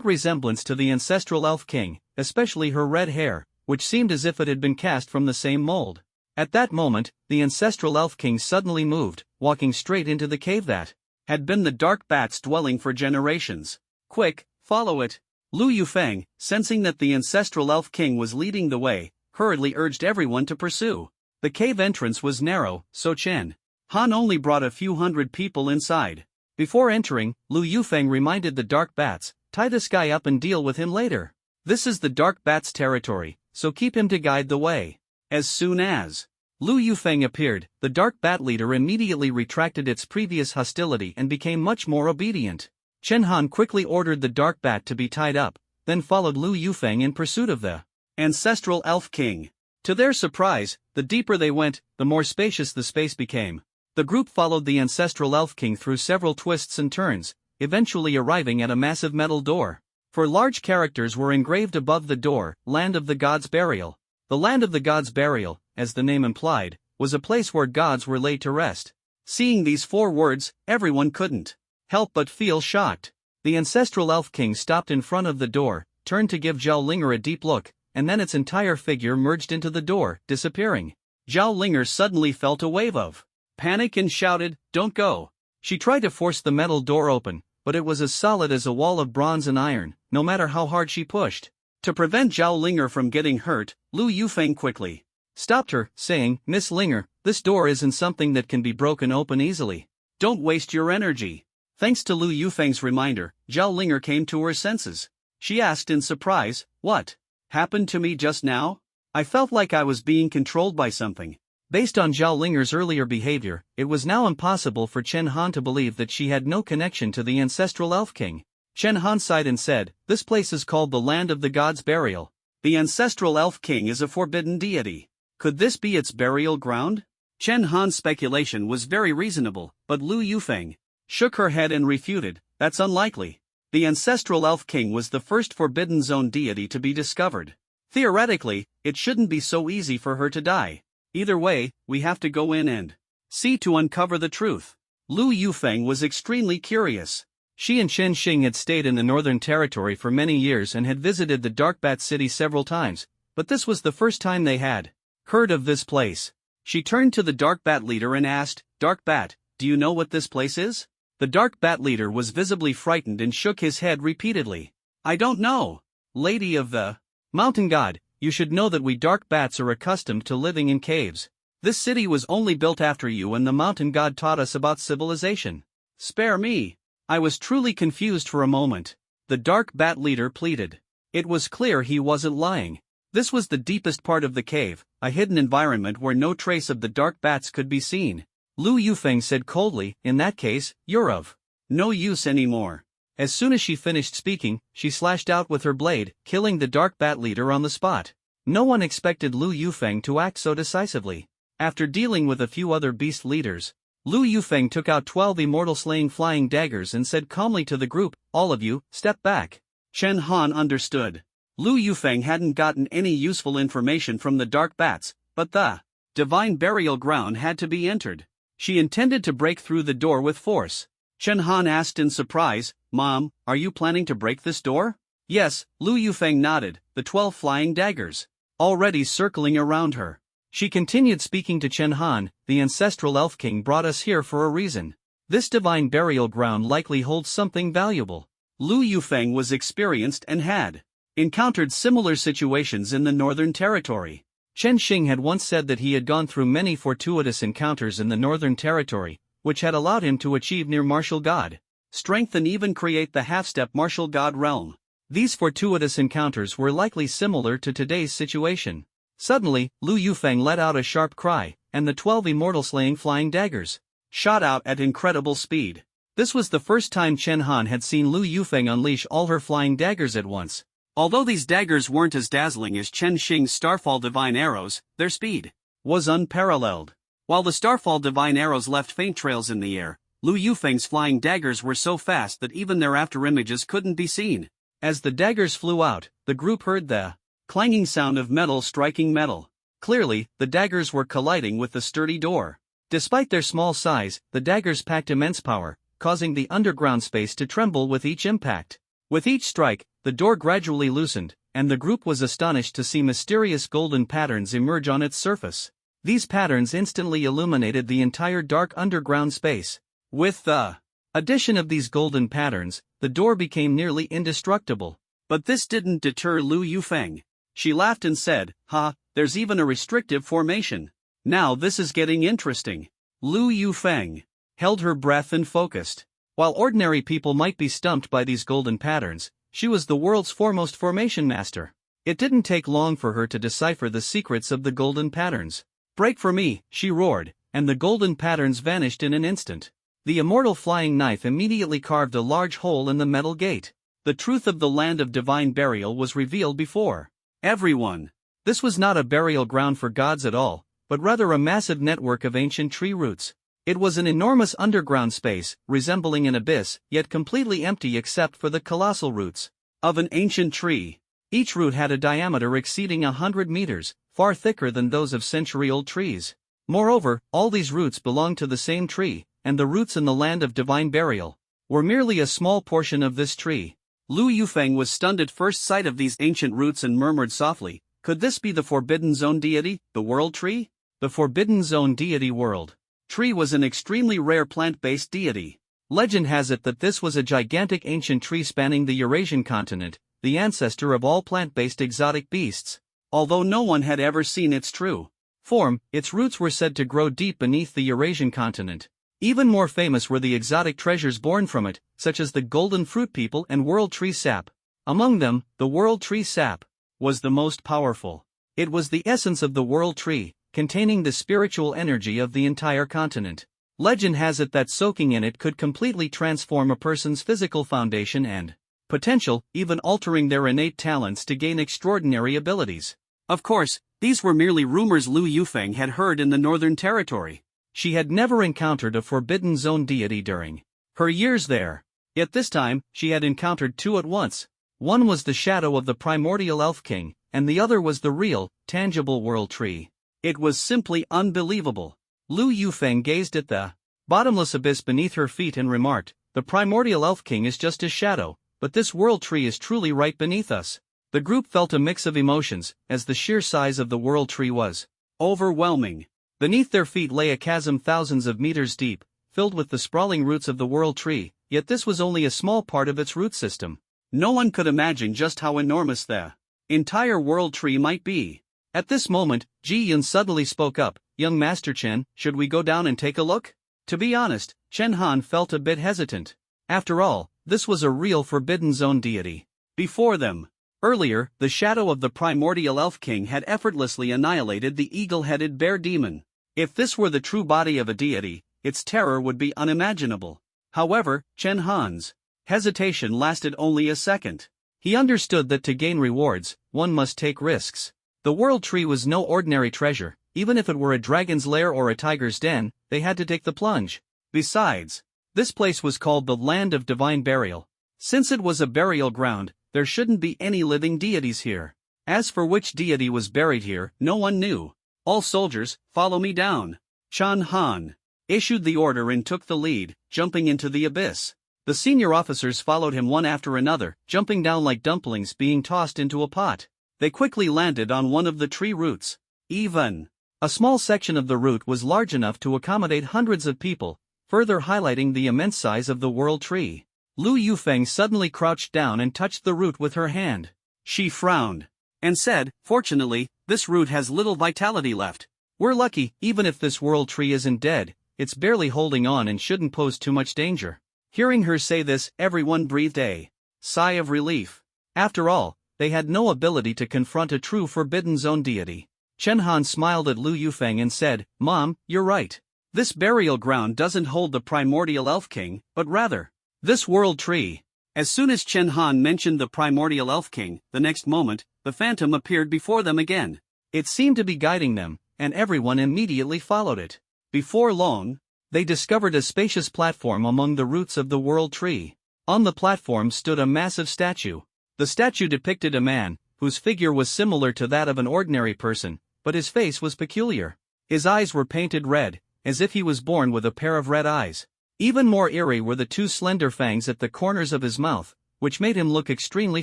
resemblance to the ancestral Elf King, especially her red hair, which seemed as if it had been cast from the same mold. At that moment, the ancestral Elf King suddenly moved, walking straight into the cave that had been the dark bat's dwelling for generations. "Quick, follow it." Lu Yufeng, sensing that the ancestral Elf King was leading the way, hurriedly urged everyone to pursue. The cave entrance was narrow, so Chen Han only brought a few hundred people inside. Before entering, Lu Yufeng reminded the dark bats, "Tie this guy up and deal with him later. This is the dark bat's territory, so keep him to guide the way." As soon as Lu Yufeng appeared, the dark bat leader immediately retracted its previous hostility and became much more obedient. Chen Han quickly ordered the dark bat to be tied up, then followed Lu Yufeng in pursuit of the ancestral Elf King. To their surprise, the deeper they went, the more spacious the space became. The group followed the ancestral Elf King through several twists and turns, eventually arriving at a massive metal door. For large characters were engraved above the door, "Land of the Gods' Burial." The Land of the Gods' Burial, as the name implied, was a place where gods were laid to rest. Seeing these 4 words, everyone couldn't help but feel shocked. The ancestral Elf King stopped in front of the door, turned to give Zhao Linger a deep look, and then its entire figure merged into the door, disappearing. Zhao Linger suddenly felt a wave of panic and shouted, "Don't go!" She tried to force the metal door open, but it was as solid as a wall of bronze and iron, no matter how hard she pushed. To prevent Zhao Linger from getting hurt, Lu Yufeng quickly stopped her, saying, "Miss Linger, this door isn't something that can be broken open easily. Don't waste your energy." Thanks to Lu Yufeng's reminder, Zhao Linger came to her senses. She asked in surprise, "What happened to me just now? I felt like I was being controlled by something." Based on Zhao Linger's earlier behavior, it was now impossible for Chen Han to believe that she had no connection to the ancestral Elf King. Chen Han sighed and said, "This place is called the Land of the Gods' Burial. The ancestral Elf King is a forbidden deity. Could this be its burial ground?" Chen Han's speculation was very reasonable, but Lu Yufeng shook her head and refuted, "That's unlikely. The ancestral Elf King was the first Forbidden Zone deity to be discovered. Theoretically, it shouldn't be so easy for her to die. Either way, we have to go in and see to uncover the truth." Lu Yufeng was extremely curious. She and Chen Xing had stayed in the Northern Territory for many years and had visited the Dark Bat City several times, but this was the first time they had heard of this place. She turned to the Dark Bat leader and asked, "Dark Bat, do you know what this place is?" The Dark Bat leader was visibly frightened and shook his head repeatedly. "I don't know. Lady of the Mountain God, you should know that we Dark Bats are accustomed to living in caves. This city was only built after you and the Mountain God taught us about civilization." "Spare me. I was truly confused for a moment," the Dark Bat leader pleaded. It was clear he wasn't lying. This was the deepest part of the cave, a hidden environment where no trace of the Dark Bats could be seen. Lu Yufeng said coldly, "In that case, you're of no use anymore." As soon as she finished speaking, she slashed out with her blade, killing the Dark Bat leader on the spot. No one expected Lu Yufeng to act so decisively. After dealing with a few other beast leaders, Lu Yufeng took out 12 immortal-slaying flying daggers and said calmly to the group, "All of you, step back." Chen Han understood. Lu Yufeng hadn't gotten any useful information from the Dark Bats, but the divine burial ground had to be entered. She intended to break through the door with force. Chen Han asked in surprise, "Mom, are you planning to break this door?" "Yes," Lu Yufeng nodded, the 12 flying daggers already circling around her. She continued speaking to Chen Han, "The ancestral Elf King brought us here for a reason. This divine burial ground likely holds something valuable." Lu Yufeng was experienced and had encountered similar situations in the Northern Territory. Chen Xing had once said that he had gone through many fortuitous encounters in the Northern Territory, which had allowed him to achieve near martial god strength and even create the half-step martial god realm. These fortuitous encounters were likely similar to today's situation. Suddenly, Lu Yufeng let out a sharp cry, and the 12 immortal-slaying flying daggers shot out at incredible speed. This was the first time Chen Han had seen Lu Yufeng unleash all her flying daggers at once. Although these daggers weren't as dazzling as Chen Xing's Starfall Divine Arrows, their speed was unparalleled. While the Starfall Divine Arrows left faint trails in the air, Lu Yufeng's flying daggers were so fast that even their afterimages couldn't be seen. As the daggers flew out, the group heard the clanging sound of metal striking metal. Clearly, the daggers were colliding with the sturdy door. Despite their small size, the daggers packed immense power, causing the underground space to tremble with each impact. With each strike, the door gradually loosened, and the group was astonished to see mysterious golden patterns emerge on its surface. These patterns instantly illuminated the entire dark underground space. With the addition of these golden patterns, the door became nearly indestructible. But this didn't deter Lu Yufeng. She laughed and said, "Ha, there's even a restrictive formation. Now this is getting interesting." Lu Yufeng held her breath and focused. While ordinary people might be stumped by these golden patterns, she was the world's foremost formation master. It didn't take long for her to decipher the secrets of the golden patterns. "Break for me," she roared, and the golden patterns vanished in an instant. The immortal flying knife immediately carved a large hole in the metal gate. The truth of the land of divine burial was revealed before everyone. This was not a burial ground for gods at all, but rather a massive network of ancient tree roots. It was an enormous underground space, resembling an abyss, yet completely empty except for the colossal roots of an ancient tree. Each root had a diameter exceeding 100 meters, far thicker than those of century-old trees. Moreover, all these roots belonged to the same tree, and the roots in the land of divine burial were merely a small portion of this tree. Lu Yufeng was stunned at first sight of these ancient roots and murmured softly, "Could this be the Forbidden Zone deity, the World Tree?" The Forbidden Zone deity World Tree was an extremely rare plant-based deity. Legend has it that this was a gigantic ancient tree spanning the Eurasian continent, the ancestor of all plant-based exotic beasts. Although no one had ever seen its true form, its roots were said to grow deep beneath the Eurasian continent. Even more famous were the exotic treasures born from it, such as the golden fruit people and world tree sap. Among them, the world tree sap was the most powerful. It was the essence of the world tree, containing the spiritual energy of the entire continent. Legend has it that soaking in it could completely transform a person's physical foundation and potential, even altering their innate talents to gain extraordinary abilities. Of course, these were merely rumors Lu Yufeng had heard in the Northern Territory. She had never encountered a Forbidden Zone deity during her years there. Yet this time, she had encountered two at once. One was the shadow of the primordial Elf King, and the other was the real, tangible world tree. It was simply unbelievable. Lu Yufeng gazed at the bottomless abyss beneath her feet and remarked, "The primordial Elf King is just a shadow, but this world tree is truly right beneath us." The group felt a mix of emotions, as the sheer size of the world tree was overwhelming. Beneath their feet lay a chasm thousands of meters deep, filled with the sprawling roots of the world tree, yet this was only a small part of its root system. No one could imagine just how enormous the entire world tree might be. At this moment, Ji Yun suddenly spoke up, "Young Master Chen, should we go down and take a look?" To be honest, Chen Han felt a bit hesitant. After all, this was a real Forbidden Zone deity. Before them, earlier, the shadow of the primordial Elf King had effortlessly annihilated the eagle-headed bear demon. If this were the true body of a deity, its terror would be unimaginable. However, Chen Han's hesitation lasted only a second. He understood that to gain rewards, one must take risks. The world tree was no ordinary treasure. Even if it were a dragon's lair or a tiger's den, they had to take the plunge. Besides, this place was called the Land of Divine Burial. Since it was a burial ground, there shouldn't be any living deities here. As for which deity was buried here, no one knew. "All soldiers, follow me down." Chen Han issued the order and took the lead, jumping into the abyss. The senior officers followed him one after another, jumping down like dumplings being tossed into a pot. They quickly landed on one of the tree roots. Even a small section of the root was large enough to accommodate hundreds of people, further highlighting the immense size of the world tree. Lu Yufeng suddenly crouched down and touched the root with her hand. She frowned and said, "Fortunately, this root has little vitality left. We're lucky, even if this world tree isn't dead, it's barely holding on and shouldn't pose too much danger." Hearing her say this, everyone breathed a sigh of relief. After all, they had no ability to confront a true Forbidden Zone deity. Chen Han smiled at Lu Yufeng and said, "Mom, you're right. This burial ground doesn't hold the primordial elf king, but rather, this world tree." As soon as Chen Han mentioned the primordial elf king, the next moment, the phantom appeared before them again. It seemed to be guiding them, and everyone immediately followed it. Before long, they discovered a spacious platform among the roots of the world tree. On the platform stood a massive statue. The statue depicted a man, whose figure was similar to that of an ordinary person, but his face was peculiar. His eyes were painted red, as if he was born with a pair of red eyes. Even more eerie were the two slender fangs at the corners of his mouth, which made him look extremely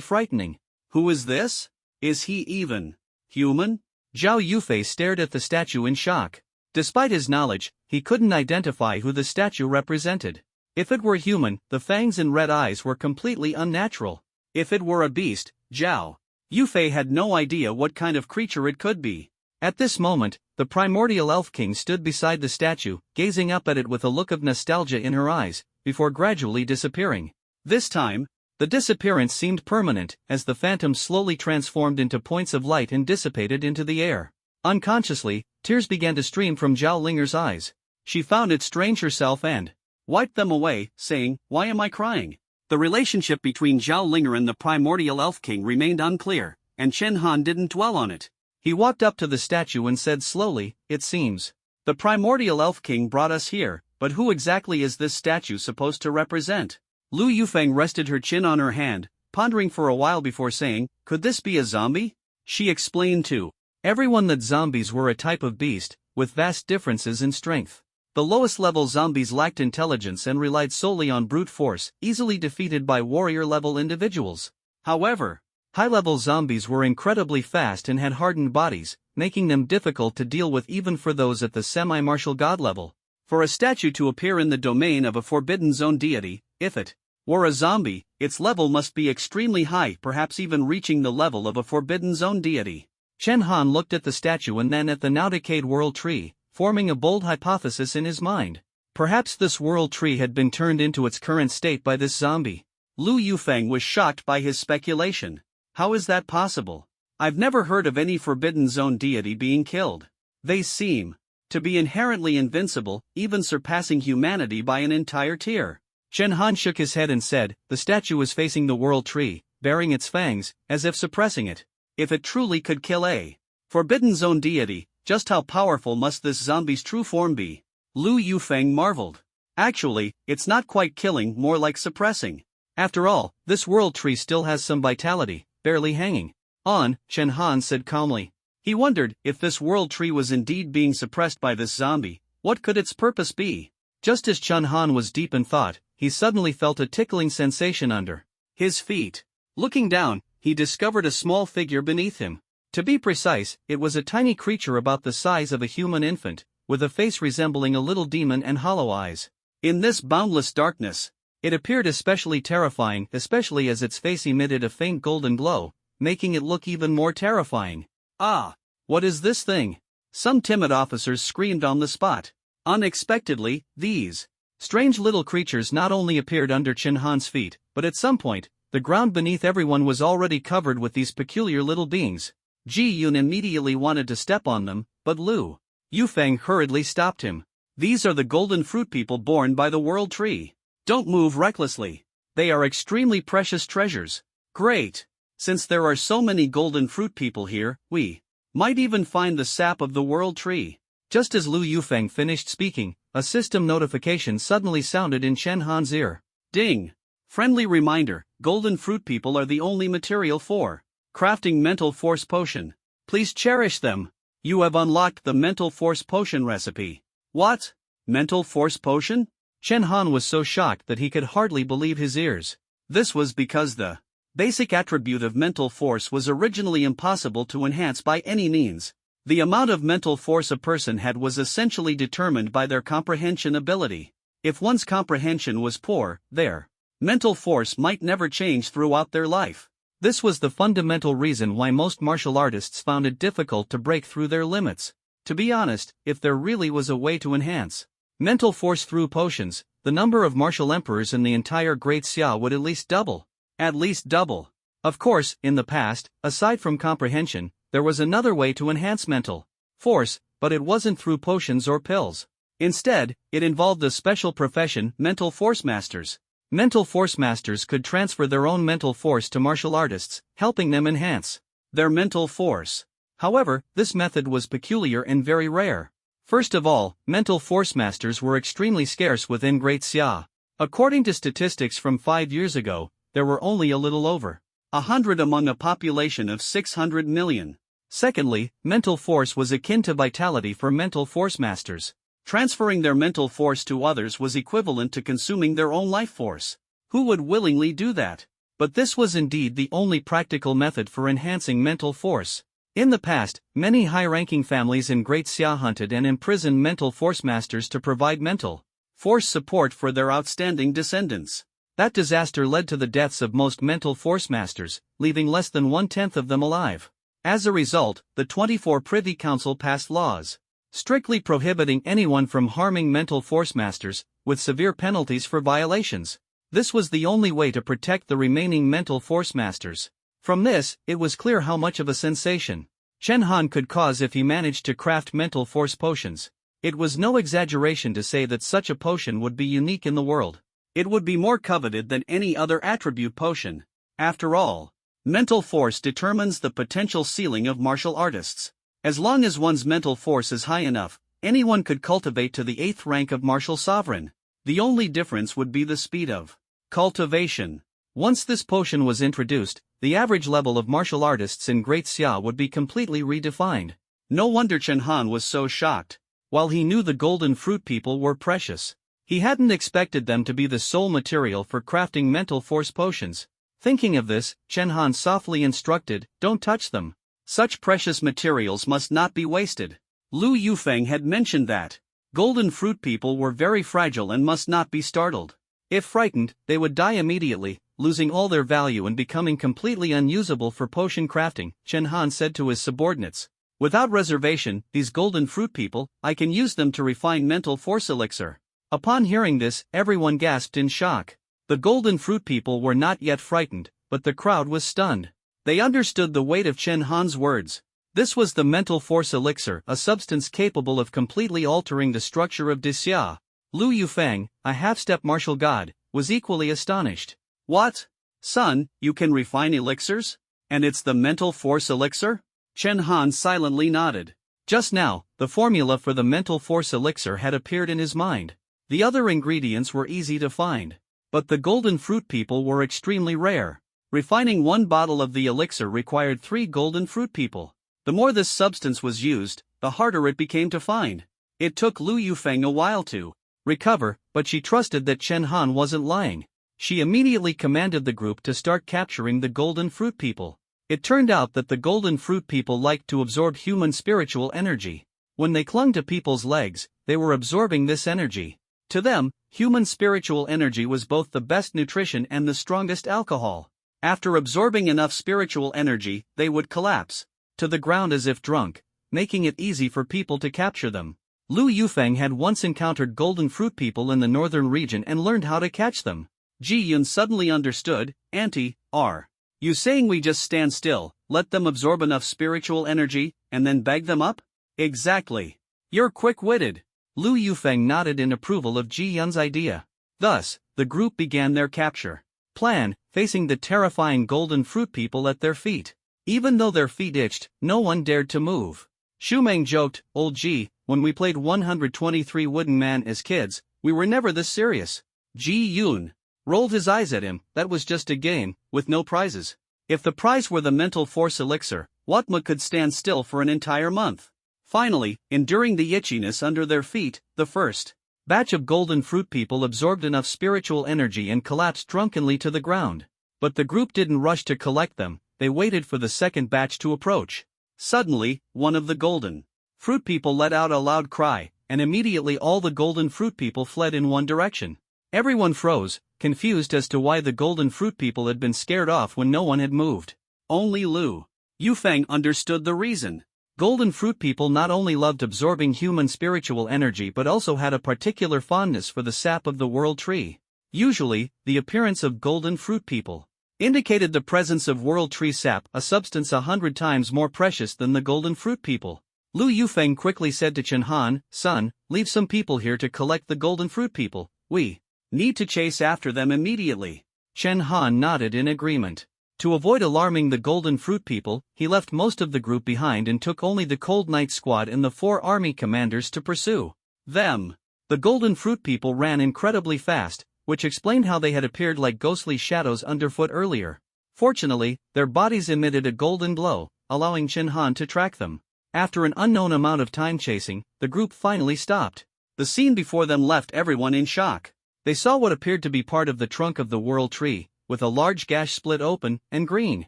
frightening. Who is this? Is he even human? Zhao Yufei stared at the statue in shock. Despite his knowledge, he couldn't identify who the statue represented. If it were human, the fangs and red eyes were completely unnatural. If it were a beast, Zhao Yufei had no idea what kind of creature it could be. At this moment, the primordial elf king stood beside the statue, gazing up at it with a look of nostalgia in her eyes, before gradually disappearing. This time, the disappearance seemed permanent, as the phantom slowly transformed into points of light and dissipated into the air. Unconsciously, tears began to stream from Zhao Linger's eyes. She found it strange herself and wiped them away, saying, "Why am I crying?" The relationship between Zhao Linger and the primordial elf king remained unclear, and Chen Han didn't dwell on it. He walked up to the statue and said slowly, "It seems the primordial elf king brought us here, but who exactly is this statue supposed to represent?" Lu Yufeng rested her chin on her hand, pondering for a while before saying, "Could this be a zombie?" She explained to everyone that zombies were a type of beast, with vast differences in strength. The lowest level zombies lacked intelligence and relied solely on brute force, easily defeated by warrior-level individuals. However, high-level zombies were incredibly fast and had hardened bodies, making them difficult to deal with even for those at the semi-martial god level. For a statue to appear in the domain of a Forbidden Zone deity, if it were a zombie, its level must be extremely high, perhaps even reaching the level of a Forbidden Zone deity. Chen Han looked at the statue and then at the now-decayed world tree, forming a bold hypothesis in his mind. Perhaps this world tree had been turned into its current state by this zombie. Lu Yufeng was shocked by his speculation. How is that possible? I've never heard of any Forbidden Zone deity being killed. They seem to be inherently invincible, even surpassing humanity by an entire tier. Chen Han shook his head and said, "The statue is facing the world tree, baring its fangs, as if suppressing it. If it truly could kill a Forbidden Zone deity, just how powerful must this zombie's true form be?" Lu Yufeng marveled. Actually, it's not quite killing, more like suppressing. After all, this world tree still has some vitality, barely hanging on, Chen Han said calmly. He wondered, if this world tree was indeed being suppressed by this zombie, what could its purpose be? Just as Chen Han was deep in thought, he suddenly felt a tickling sensation under his feet. Looking down, he discovered a small figure beneath him. To be precise, it was a tiny creature about the size of a human infant, with a face resembling a little demon and hollow eyes. In this boundless darkness, it appeared especially terrifying, especially as its face emitted a faint golden glow, making it look even more terrifying. "Ah! What is this thing?" Some timid officers screamed on the spot. Unexpectedly, these strange little creatures not only appeared under Chen Han's feet, but at some point, the ground beneath everyone was already covered with these peculiar little beings. Ji Yun immediately wanted to step on them, but Lu Yufeng hurriedly stopped him. "These are the golden fruit people born by the world tree. Don't move recklessly. They are extremely precious treasures." "Great! Since there are so many golden fruit people here, we might even find the sap of the world tree." Just as Lu Yufeng finished speaking, a system notification suddenly sounded in Chen Han's ear. Ding! Friendly reminder, golden fruit people are the only material for crafting mental force potion. Please cherish them. You have unlocked the mental force potion recipe. What? Mental force potion? Chen Han was so shocked that he could hardly believe his ears. This was because the basic attribute of mental force was originally impossible to enhance by any means. The amount of mental force a person had was essentially determined by their comprehension ability. If one's comprehension was poor, their mental force might never change throughout their life. This was the fundamental reason why most martial artists found it difficult to break through their limits. To be honest, if there really was a way to enhance mental force through potions, the number of martial emperors in the entire Great Xia would at least double. At least double. Of course, in the past, aside from comprehension, there was another way to enhance mental force, but it wasn't through potions or pills. Instead, it involved a special profession, mental force masters. Mental force masters could transfer their own mental force to martial artists, helping them enhance their mental force. However, this method was peculiar and very rare. First of all, mental force masters were extremely scarce within Great Xia. According to statistics from 5 years ago, there were only a little over 100 among a population of 600 million. Secondly, mental force was akin to vitality for mental force masters. Transferring their mental force to others was equivalent to consuming their own life force. Who would willingly do that? But this was indeed the only practical method for enhancing mental force. In the past, many high-ranking families in Great Xia hunted and imprisoned mental force masters to provide mental force support for their outstanding descendants. That disaster led to the deaths of most mental force masters, leaving less than 1/10 of them alive. As a result, the 24 Privy Council passed laws strictly prohibiting anyone from harming mental force masters, with severe penalties for violations. This was the only way to protect the remaining mental force masters. From this, it was clear how much of a sensation Chen Han could cause if he managed to craft mental force potions. It was no exaggeration to say that such a potion would be unique in the world. It would be more coveted than any other attribute potion. After all, mental force determines the potential ceiling of martial artists. As long as one's mental force is high enough, anyone could cultivate to the 8th rank of martial sovereign. The only difference would be the speed of cultivation. Once this potion was introduced, the average level of martial artists in Great Xia would be completely redefined. No wonder Chen Han was so shocked. While he knew the golden fruit people were precious, he hadn't expected them to be the sole material for crafting mental force potions. Thinking of this, Chen Han softly instructed, "Don't touch them. Such precious materials must not be wasted." Lu Yufeng had mentioned that golden fruit people were very fragile and must not be startled. If frightened, they would die immediately, losing all their value and becoming completely unusable for potion crafting. Chen Han said to his subordinates, "Without reservation, these golden fruit people, I can use them to refine mental force elixir." Upon hearing this, everyone gasped in shock. The golden fruit people were not yet frightened, but the crowd was stunned. They understood the weight of Chen Han's words. This was the mental force elixir, a substance capable of completely altering the structure of Xia. Lu Yufeng, a half-step martial god, was equally astonished. "What? Son, you can refine elixirs? And it's the mental force elixir?" Chen Han silently nodded. Just now, the formula for the mental force elixir had appeared in his mind. The other ingredients were easy to find. But the golden fruit people were extremely rare. Refining one bottle of the elixir required 3 golden fruit people. The more this substance was used, the harder it became to find. It took Lu Yufeng a while to recover, but she trusted that Chen Han wasn't lying. She immediately commanded the group to start capturing the golden fruit people. It turned out that the golden fruit people liked to absorb human spiritual energy. When they clung to people's legs, they were absorbing this energy. To them, human spiritual energy was both the best nutrition and the strongest alcohol. After absorbing enough spiritual energy, they would collapse to the ground as if drunk, making it easy for people to capture them. Lu Yufeng had once encountered golden fruit people in the northern region and learned how to catch them. Ji Yun suddenly understood. "Auntie, are you saying we just stand still, let them absorb enough spiritual energy, and then bag them up?" "Exactly. You're quick-witted." Lu Yufeng nodded in approval of Ji Yun's idea. Thus, the group began their capture plan, facing the terrifying golden fruit people at their feet. Even though their feet itched, no one dared to move. Shumeng joked, "Old Ji, when we played 123 Wooden Man as kids, we were never this serious." Ji Yun rolled his eyes at him. That was just a game, with no prizes. If the prize were the mental force elixir, Watma could stand still for an entire month. Finally, enduring the itchiness under their feet, the first batch of golden fruit people absorbed enough spiritual energy and collapsed drunkenly to the ground. But the group didn't rush to collect them, they waited for the second batch to approach. Suddenly, one of the golden fruit people let out a loud cry, and immediately all the golden fruit people fled in one direction. Everyone froze, confused as to why the golden fruit people had been scared off when no one had moved. Only Lu Yufeng understood the reason. Golden fruit people not only loved absorbing human spiritual energy but also had a particular fondness for the sap of the world tree. Usually, the appearance of golden fruit people indicated the presence of world tree sap, a substance 100 times more precious than the golden fruit people. Lu Yufeng quickly said to Chen Han, "Son, leave some people here to collect the golden fruit people. We need to chase after them immediately." Chen Han nodded in agreement. To avoid alarming the golden fruit people, he left most of the group behind and took only the Cold Knight squad and the 4 army commanders to pursue them. The golden fruit people ran incredibly fast, which explained how they had appeared like ghostly shadows underfoot earlier. Fortunately, their bodies emitted a golden glow, allowing Chen Han to track them. After an unknown amount of time chasing, the group finally stopped. The scene before them left everyone in shock. They saw what appeared to be part of the trunk of the world tree, with a large gash split open, and green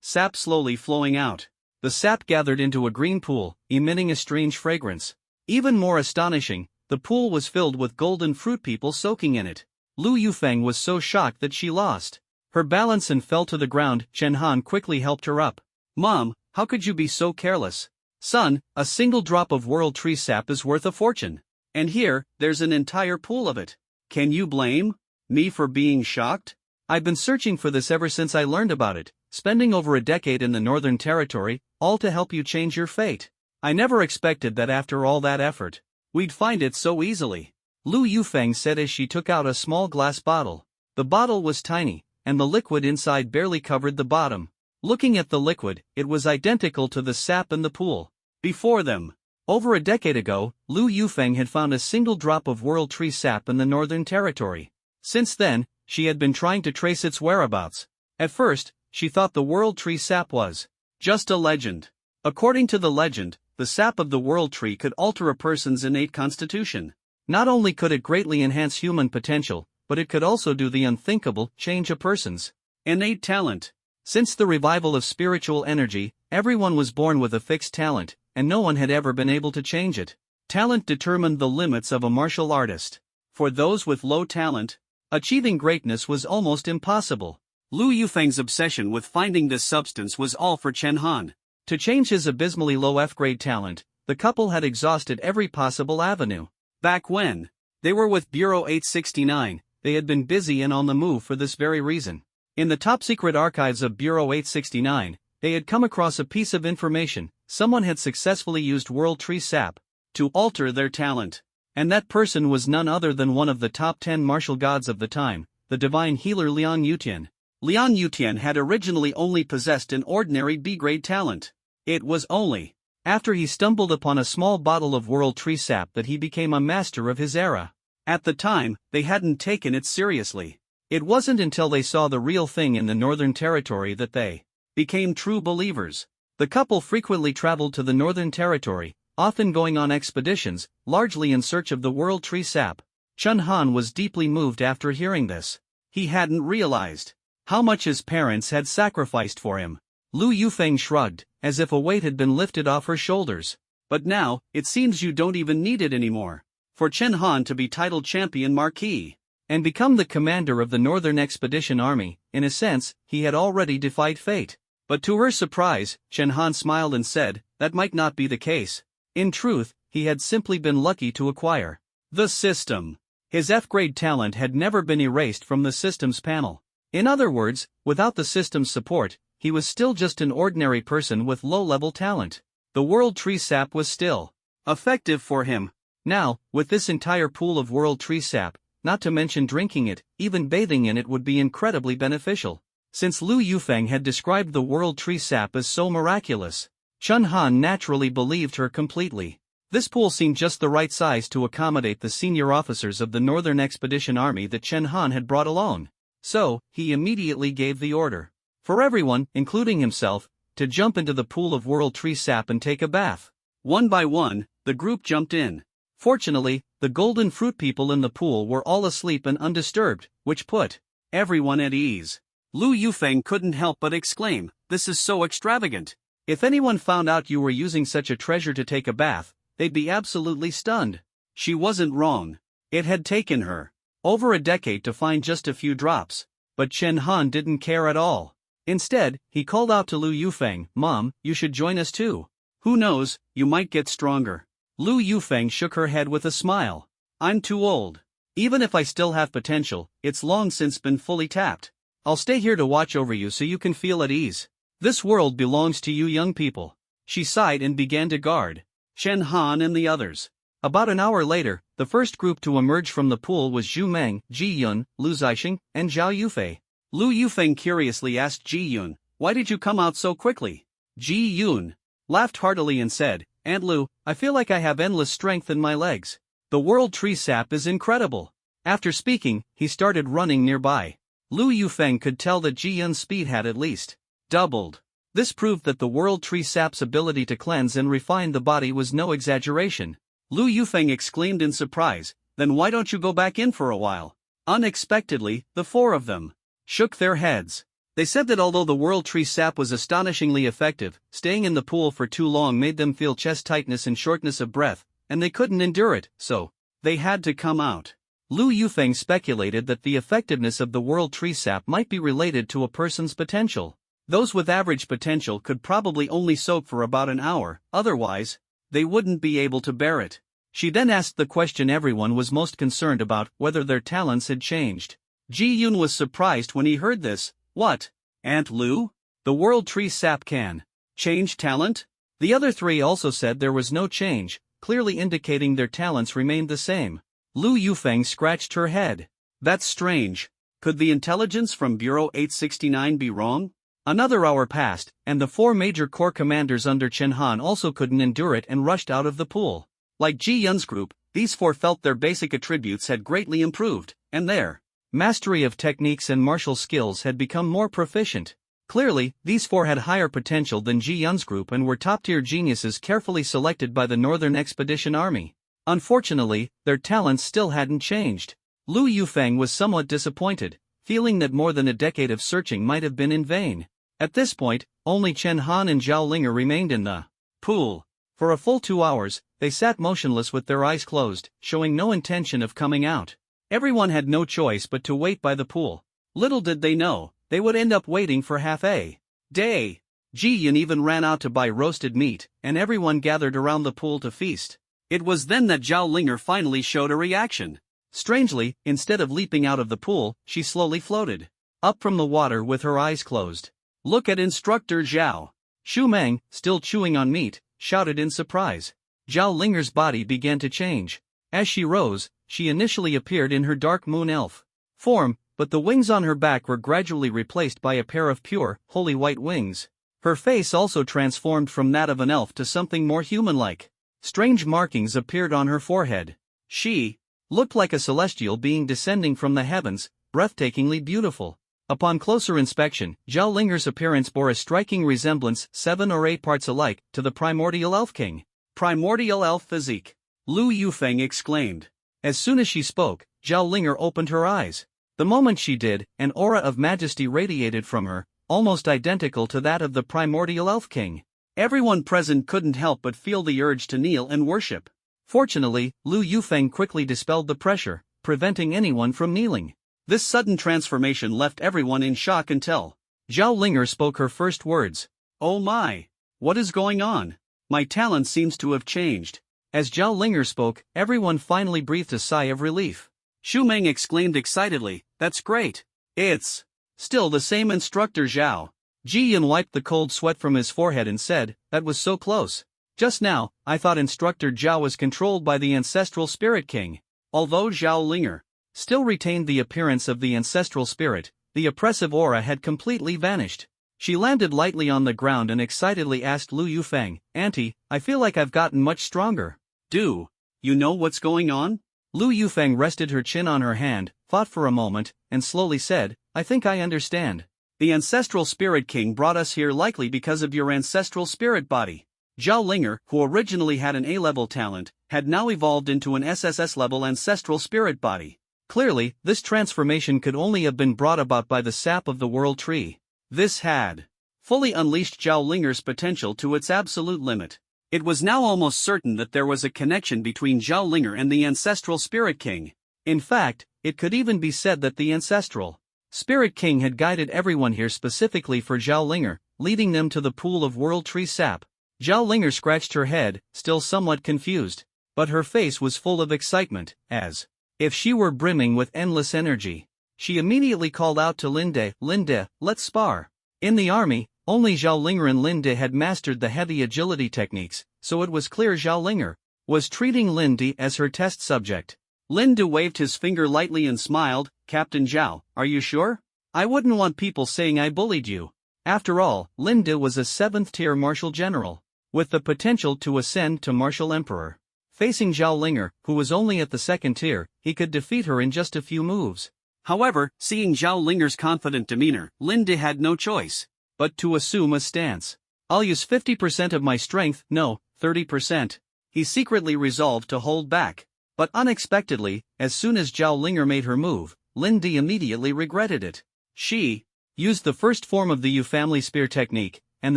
sap slowly flowing out. The sap gathered into a green pool, emitting a strange fragrance. Even more astonishing, the pool was filled with golden fruit people soaking in it. Lu Yufeng was so shocked that she lost her balance and fell to the ground. Chen Han quickly helped her up. "Mom, how could you be so careless? Son, a single drop of world tree sap is worth a fortune. And here, there's an entire pool of it. Can you blame me for being shocked? I've been searching for this ever since I learned about it, spending over a decade in the Northern Territory, all to help you change your fate. I never expected that after all that effort, we'd find it so easily." Lu Yufeng said as she took out a small glass bottle. The bottle was tiny, and the liquid inside barely covered the bottom. Looking at the liquid, it was identical to the sap in the pool before them. Over a decade ago, Lu Yufeng had found a single drop of world tree sap in the Northern Territory. Since then, she had been trying to trace its whereabouts. At first, she thought the world tree sap was just a legend. According to the legend, the sap of the world tree could alter a person's innate constitution. Not only could it greatly enhance human potential, but it could also do the unthinkable, change a person's innate talent. Since the revival of spiritual energy, everyone was born with a fixed talent, and no one had ever been able to change it. Talent determined the limits of a martial artist. For those with low talent, achieving greatness was almost impossible. Lu Yufeng's obsession with finding this substance was all for Chen Han. To change his abysmally low F-grade talent, the couple had exhausted every possible avenue. Back when they were with Bureau 869, they had been busy and on the move for this very reason. In the top-secret archives of Bureau 869, they had come across a piece of information: someone had successfully used world tree sap to alter their talent. And that person was none other than one of the top 10 martial gods of the time, the divine healer Lian Yutian. Lian Yutian had originally only possessed an ordinary B-grade talent. It was only after he stumbled upon a small bottle of world tree sap that he became a master of his era. At the time, they hadn't taken it seriously. It wasn't until they saw the real thing in the Northern Territory that they became true believers. The couple frequently traveled to the Northern Territory, often going on expeditions, largely in search of the world tree sap. Chen Han was deeply moved after hearing this. He hadn't realized how much his parents had sacrificed for him. Lu Yufeng shrugged, as if a weight had been lifted off her shoulders. "But now, it seems you don't even need it anymore. For Chen Han to be titled Champion Marquis and become the commander of the Northern Expedition Army, in a sense, he had already defied fate." But to her surprise, Chen Han smiled and said, that might not be the case. In truth, he had simply been lucky to acquire the system. His F-grade talent had never been erased from the system's panel. In other words, without the system's support, he was still just an ordinary person with low-level talent. The world tree sap was still effective for him. Now, with this entire pool of world tree sap, not to mention drinking it, even bathing in it would be incredibly beneficial. Since Lu Yufeng had described the world tree sap as so miraculous, Chen Han naturally believed her completely. This pool seemed just the right size to accommodate the senior officers of the Northern Expedition Army that Chen Han had brought along. So, he immediately gave the order for everyone, including himself, to jump into the pool of world tree sap and take a bath. One by one, the group jumped in. Fortunately, the golden fruit people in the pool were all asleep and undisturbed, which put everyone at ease. Lu Yufeng couldn't help but exclaim, "This is so extravagant. If anyone found out you were using such a treasure to take a bath, they'd be absolutely stunned." She wasn't wrong. It had taken her over a decade to find just a few drops. But Chen Han didn't care at all. Instead, he called out to Lu Yufeng, "Mom, you should join us too. Who knows, you might get stronger." Lu Yufeng shook her head with a smile. "I'm too old. Even if I still have potential, it's long since been fully tapped. I'll stay here to watch over you so you can feel at ease. This world belongs to you young people. She sighed and began to guard Chen Han and the others. About an hour later, the first group to emerge from the pool was Zhu Meng, Ji Yun, Lu Zixing, and Zhao Yufei. Lu Yufeng curiously asked Ji Yun, "Why did you come out so quickly?" Ji Yun laughed heartily and said, "Aunt Lu, I feel like I have endless strength in my legs. The world tree sap is incredible." After speaking, he started running nearby. Lu Yufeng could tell that Ji Yun's speed had at least doubled. This proved that the world tree sap's ability to cleanse and refine the body was no exaggeration. Lu Yufeng exclaimed in surprise, "Then why don't you go back in for a while?" Unexpectedly, the four of them shook their heads. They said that although the world tree sap was astonishingly effective, staying in the pool for too long made them feel chest tightness and shortness of breath, and they couldn't endure it, so they had to come out. Lu Yufeng speculated that the effectiveness of the world tree sap might be related to a person's potential. Those with average potential could probably only soak for about an hour, otherwise, they wouldn't be able to bear it. She then asked the question everyone was most concerned about, whether their talents had changed. Ji Yun was surprised when he heard this. "What? Aunt Lu? The world tree sap can change talent?" The other three also said there was no change, clearly indicating their talents remained the same. Lu Yufeng scratched her head. "That's strange. Could the intelligence from Bureau 869 be wrong?" Another hour passed, and the four major corps commanders under Chen Han also couldn't endure it and rushed out of the pool. Like Ji Yun's group, these four felt their basic attributes had greatly improved, and their mastery of techniques and martial skills had become more proficient. Clearly, these four had higher potential than Ji Yun's group and were top-tier geniuses carefully selected by the Northern Expedition Army. Unfortunately, their talents still hadn't changed. Lu Yufeng was somewhat disappointed, feeling that more than a decade of searching might have been in vain. At this point, only Chen Han and Zhao Linger remained in the pool. For a full 2 hours, they sat motionless with their eyes closed, showing no intention of coming out. Everyone had no choice but to wait by the pool. Little did they know, they would end up waiting for half a day. Ji Yun even ran out to buy roasted meat, and everyone gathered around the pool to feast. It was then that Zhao Linger finally showed a reaction. Strangely, instead of leaping out of the pool, she slowly floated up from the water with her eyes closed. "Look at Instructor Zhao!" Xu Meng, still chewing on meat, shouted in surprise. Zhao Linger's body began to change. As she rose, she initially appeared in her dark moon elf form, but the wings on her back were gradually replaced by a pair of pure, holy white wings. Her face also transformed from that of an elf to something more human-like. Strange markings appeared on her forehead. She looked like a celestial being descending from the heavens, breathtakingly beautiful. Upon closer inspection, Zhao Linger's appearance bore a striking resemblance, 7 or 8 parts alike, to the primordial elf king. "Primordial elf physique," Lu Yufeng exclaimed. As soon as she spoke, Zhao Linger opened her eyes. The moment she did, an aura of majesty radiated from her, almost identical to that of the primordial elf king. Everyone present couldn't help but feel the urge to kneel and worship. Fortunately, Lu Yufeng quickly dispelled the pressure, preventing anyone from kneeling. This sudden transformation left everyone in shock until Zhao Linger spoke her first words. "Oh my! What is going on? My talent seems to have changed." As Zhao Linger spoke, everyone finally breathed a sigh of relief. Xu Meng exclaimed excitedly, "That's great! It's still the same Instructor Zhao." Ji Yun wiped the cold sweat from his forehead and said, "That was so close. Just now, I thought Instructor Zhao was controlled by the Ancestral Spirit King." Although Zhao Linger still retained the appearance of the ancestral spirit, the oppressive aura had completely vanished. She landed lightly on the ground and excitedly asked Lu Yufeng, "Auntie, I feel like I've gotten much stronger. Do you know what's going on?" Lu Yufeng rested her chin on her hand, thought for a moment, and slowly said, "I think I understand. The Ancestral Spirit King brought us here likely because of your ancestral spirit body." Zhao Linger, who originally had an A-level talent, had now evolved into an SSS-level ancestral spirit body. Clearly, this transformation could only have been brought about by the sap of the world tree. This had fully unleashed Zhao Linger's potential to its absolute limit. It was now almost certain that there was a connection between Zhao Linger and the Ancestral Spirit King. In fact, it could even be said that the Ancestral Spirit King had guided everyone here specifically for Zhao Linger, leading them to the pool of world tree sap. Zhao Linger scratched her head, still somewhat confused, but her face was full of excitement, as if she were brimming with endless energy. She immediately called out to Linde, "Linde, let's spar." In the army, only Zhao Linger and Linde had mastered the heavy agility techniques, so it was clear Zhao Linger was treating Linde as her test subject. Linde waved his finger lightly and smiled, "Captain Zhao, are you sure? I wouldn't want people saying I bullied you." After all, Linde was a 7th-tier martial general, with the potential to ascend to martial emperor. Facing Zhao Linger, who was only at the 2nd tier, he could defeat her in just a few moves. However, seeing Zhao Linger's confident demeanor, Linde had no choice but to assume a stance. "I'll use 50% of my strength, no, 30%. He secretly resolved to hold back. But unexpectedly, as soon as Zhao Linger made her move, Linde immediately regretted it. She used the first form of the Yu family spear technique, and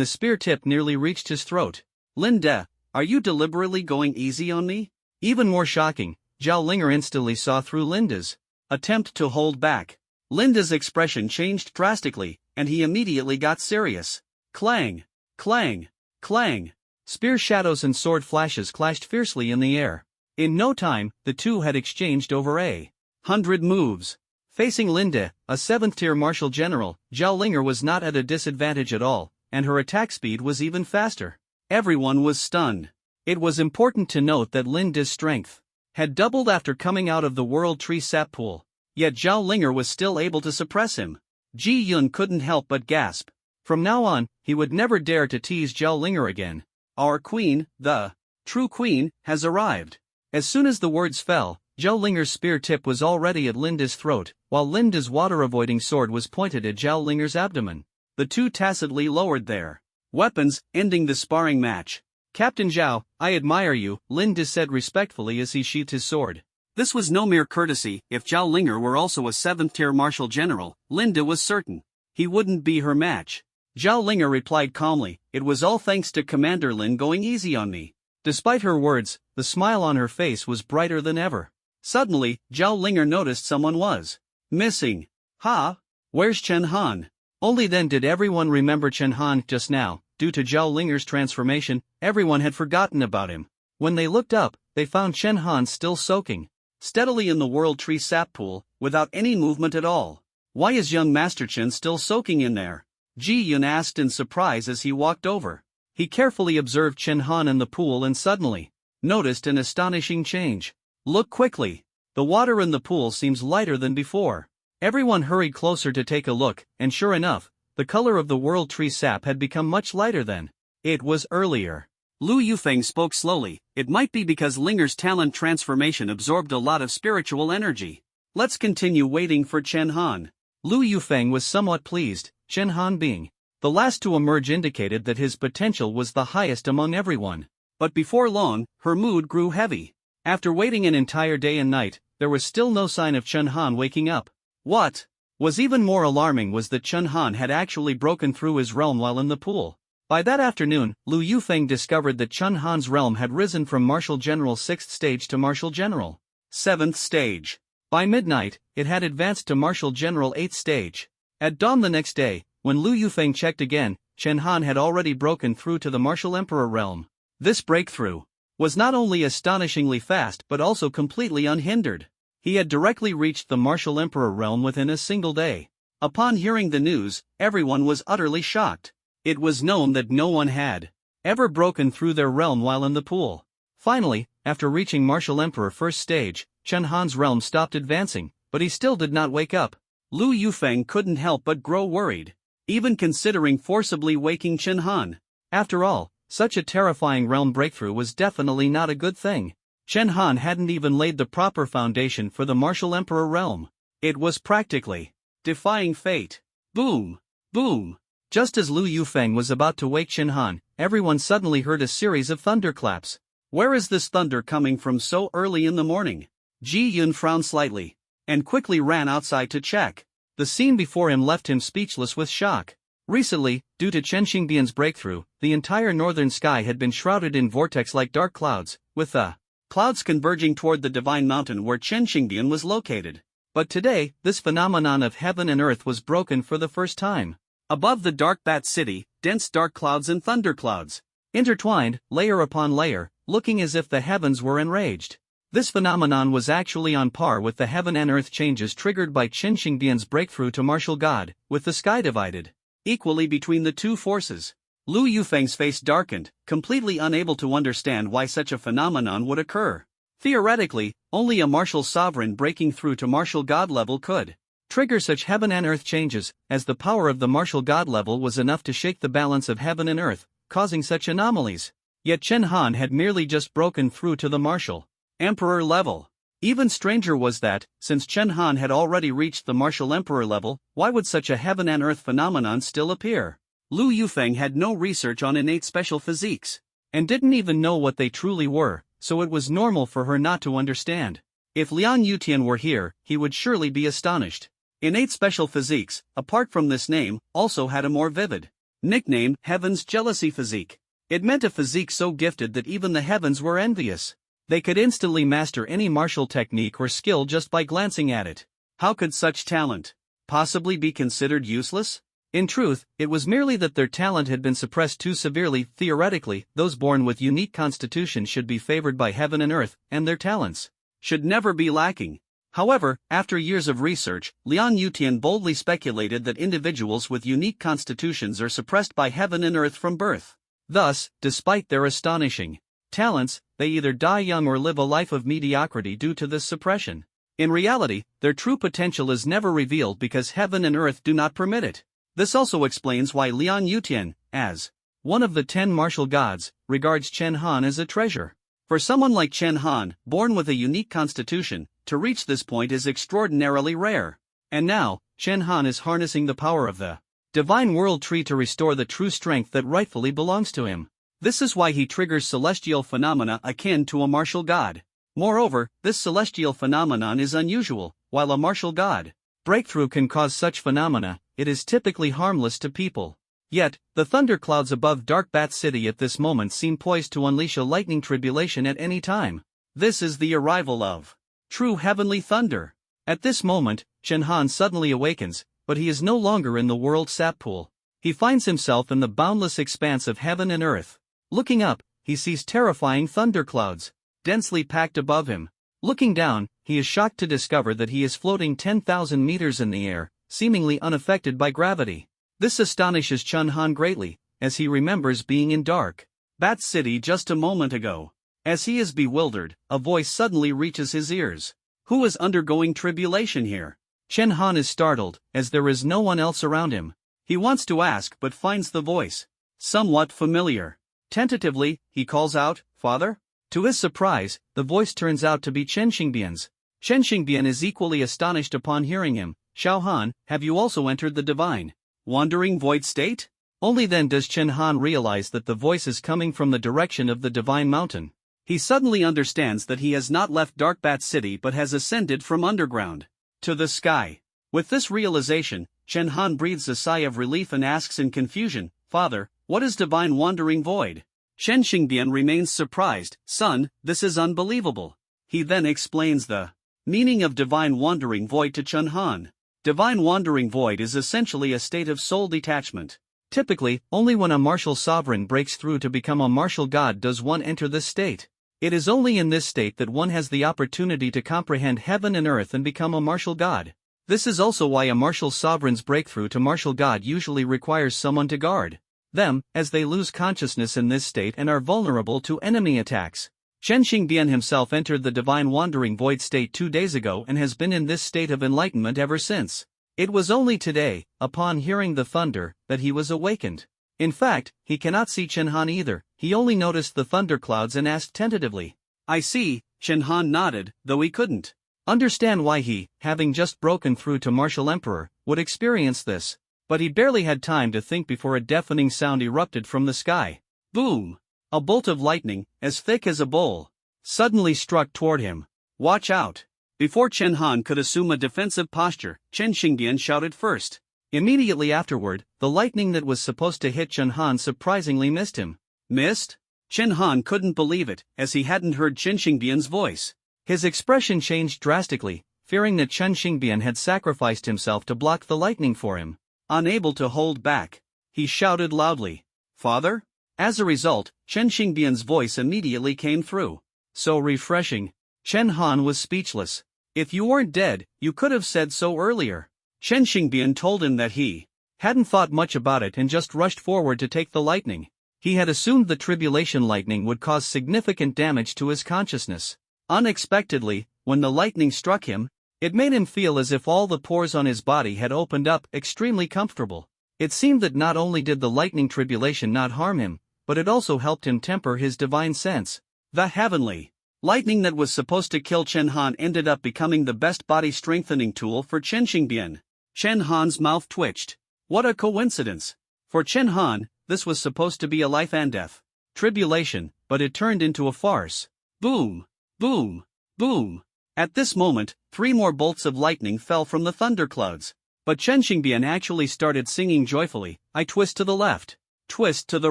the spear tip nearly reached his throat. "Linde, are you deliberately going easy on me?" Even more shocking, Zhao Linger instantly saw through Linde's attempt to hold back. Linde's expression changed drastically, and he immediately got serious. Clang! Clang! Clang! Spear shadows and sword flashes clashed fiercely in the air. In no time, the two had exchanged over 100 moves. Facing Linde, a 7th-tier martial general, Zhao Linger was not at a disadvantage at all, and her attack speed was even faster. Everyone was stunned. It was important to note that Linde's strength had doubled after coming out of the World Tree Sap Pool, yet Zhao Linger was still able to suppress him. Ji Yun couldn't help but gasp. From now on, he would never dare to tease Zhao Linger again. "Our queen, the true queen, has arrived." As soon as the words fell, Zhao Linger's spear tip was already at Linde's throat, while Linde's water-avoiding sword was pointed at Zhao Linger's abdomen. The two tacitly lowered their weapons, ending the sparring match. "Captain Zhao, I admire you," Linde said respectfully as he sheathed his sword. This was no mere courtesy. If Zhao Linger were also a 7th-tier martial general, Linde was certain he wouldn't be her match. Zhao Linger replied calmly, "It was all thanks to Commander Lin going easy on me." Despite her words, the smile on her face was brighter than ever. Suddenly, Zhao Linger noticed someone was missing. "Ha? Where's Chen Han?" Only then did everyone remember Chen Han just now. Due to Zhao Linger's transformation, everyone had forgotten about him. When they looked up, they found Chen Han still soaking steadily in the World Tree Sap Pool, without any movement at all. "Why is young Master Chen still soaking in there?" Ji Yun asked in surprise as he walked over. He carefully observed Chen Han in the pool and suddenly noticed an astonishing change. "Look quickly. The water in the pool seems lighter than before." Everyone hurried closer to take a look, and sure enough, the color of the World Tree sap had become much lighter than it was earlier. Lu Yufeng spoke slowly. "It might be because Linger's talent transformation absorbed a lot of spiritual energy. Let's continue waiting for Chen Han." Lu Yufeng was somewhat pleased. Chen Han being the last to emerge indicated that his potential was the highest among everyone. But before long, her mood grew heavy. After waiting an entire day and night, there was still no sign of Chen Han waking up. What was even more alarming was that Chen Han had actually broken through his realm while in the pool. By that afternoon, Lu Yufeng discovered that Chen Han's realm had risen from Martial General 6th stage to Martial General 7th stage. By midnight, it had advanced to Martial General 8th stage. At dawn the next day, when Lu Yufeng checked again, Chen Han had already broken through to the Martial Emperor realm. This breakthrough was not only astonishingly fast but also completely unhindered. He had directly reached the Martial Emperor realm within a single day. Upon hearing the news, everyone was utterly shocked. It was known that no one had ever broken through their realm while in the pool. Finally, after reaching Martial Emperor 1st stage, Chen Han's realm stopped advancing, but he still did not wake up. Lu Yufeng couldn't help but grow worried, even considering forcibly waking Chen Han. After all, such a terrifying realm breakthrough was definitely not a good thing. Chen Han hadn't even laid the proper foundation for the Martial Emperor realm. It was practically defying fate. Boom! Boom! Just as Lu Yufeng was about to wake Chen Han, everyone suddenly heard a series of thunderclaps. Where is this thunder coming from so early in the morning? Ji Yun frowned slightly and quickly ran outside to check. The scene before him left him speechless with shock. Recently, due to Chen Xingbian's breakthrough, the entire northern sky had been shrouded in vortex-like dark clouds, with the clouds converging toward the divine mountain where Chen Xingbian was located. But today, this phenomenon of heaven and earth was broken for the first time. Above the dark bat city, dense dark clouds and thunderclouds intertwined, layer upon layer, looking as if the heavens were enraged. This phenomenon was actually on par with the heaven and earth changes triggered by Qin Xingbian's breakthrough to martial god, with the sky divided equally between the two forces. Lu Yufeng's face darkened, completely unable to understand why such a phenomenon would occur. Theoretically, only a martial sovereign breaking through to martial god level could trigger such heaven and earth changes, as the power of the martial god level was enough to shake the balance of heaven and earth, causing such anomalies. Yet Chen Han had merely just broken through to the martial emperor level. Even stranger was that, since Chen Han had already reached the martial emperor level, why would such a heaven and earth phenomenon still appear? Lu Yufeng had no research on innate special physiques, and didn't even know what they truly were, so it was normal for her not to understand. If Liang Yutian were here, he would surely be astonished. Innate special physiques, apart from this name, also had a more vivid nickname, Heaven's Jealousy Physique. It meant a physique so gifted that even the heavens were envious. They could instantly master any martial technique or skill just by glancing at it. How could such talent possibly be considered useless? In truth, it was merely that their talent had been suppressed too severely. Theoretically, those born with unique constitutions should be favored by heaven and earth, and their talents should never be lacking. However, after years of research, Liang Yutian boldly speculated that individuals with unique constitutions are suppressed by heaven and earth from birth. Thus, despite their astonishing talents, they either die young or live a life of mediocrity due to this suppression. In reality, their true potential is never revealed because heaven and earth do not permit it. This also explains why Liang Yutian, as one of the 10 martial gods, regards Chen Han as a treasure. For someone like Chen Han, born with a unique constitution, to reach this point is extraordinarily rare. And now, Chen Han is harnessing the power of the divine world tree to restore the true strength that rightfully belongs to him. This is why he triggers celestial phenomena akin to a martial god. Moreover, this celestial phenomenon is unusual. While a martial god breakthrough can cause such phenomena, it is typically harmless to people. Yet, the thunderclouds above Dark Bat City at this moment seem poised to unleash a lightning tribulation at any time. This is the arrival of true heavenly thunder. At this moment, Chen Han suddenly awakens, but he is no longer in the world sap pool. He finds himself in the boundless expanse of heaven and earth. Looking up, he sees terrifying thunderclouds densely packed above him. Looking down, he is shocked to discover that he is floating 10,000 meters in the air, seemingly unaffected by gravity. This astonishes Chen Han greatly, as he remembers being in Dark Bat City just a moment ago. As he is bewildered, a voice suddenly reaches his ears. Who is undergoing tribulation here? Chen Han is startled, as there is no one else around him. He wants to ask but finds the voice somewhat familiar. Tentatively, he calls out, "Father?" To his surprise, the voice turns out to be Chen Xingbian's. Chen Xingbian is equally astonished upon hearing him. "Xiao Han, have you also entered the divine wandering void state?" Only then does Chen Han realize that the voice is coming from the direction of the divine mountain. He suddenly understands that he has not left Dark Bat City but has ascended from underground to the sky. With this realization, Chen Han breathes a sigh of relief and asks in confusion, "Father, what is divine wandering void?" Chen Xingbian remains surprised. "Son, this is unbelievable." He then explains the meaning of divine wandering void to Chen Han. Divine wandering void is essentially a state of soul detachment. Typically, only when a martial sovereign breaks through to become a martial god does one enter this state. It is only in this state that one has the opportunity to comprehend heaven and earth and become a martial god. This is also why a martial sovereign's breakthrough to martial god usually requires someone to guard them, as they lose consciousness in this state and are vulnerable to enemy attacks. Chen Xingbian himself entered the divine wandering void state 2 days ago and has been in this state of enlightenment ever since. It was only today, upon hearing the thunder, that he was awakened. In fact, he cannot see Chen Han either. He only noticed the thunderclouds and asked tentatively, "I see." Chen Han nodded, though he couldn't understand why he, having just broken through to martial emperor, would experience this. But he barely had time to think before a deafening sound erupted from the sky. Boom! A bolt of lightning, as thick as a bowl, suddenly struck toward him. "Watch out!" Before Chen Han could assume a defensive posture, Chen Xingbian shouted first. Immediately afterward, the lightning that was supposed to hit Chen Han surprisingly missed him. Missed? Chen Han couldn't believe it, as he hadn't heard Chen Xingbian's voice. His expression changed drastically, fearing that Chen Xingbian had sacrificed himself to block the lightning for him. Unable to hold back, he shouted loudly, "Father?" As a result, Chen Xingbian's voice immediately came through. So refreshing. Chen Han was speechless. If you weren't dead, you could have said so earlier. Chen Xingbian told him that he hadn't thought much about it and just rushed forward to take the lightning. He had assumed the tribulation lightning would cause significant damage to his consciousness. Unexpectedly, when the lightning struck him, it made him feel as if all the pores on his body had opened up, extremely comfortable. It seemed that not only did the lightning tribulation not harm him, but it also helped him temper his divine sense. The heavenly lightning that was supposed to kill Chen Han ended up becoming the best body-strengthening tool for Chen Xingbian. Chen Han's mouth twitched. What a coincidence! For Chen Han, this was supposed to be a life and death tribulation, but it turned into a farce. Boom! Boom! Boom! At this moment, 3 more bolts of lightning fell from the thunderclouds. But Chen Xingbian actually started singing joyfully, I twist to the left, twist to the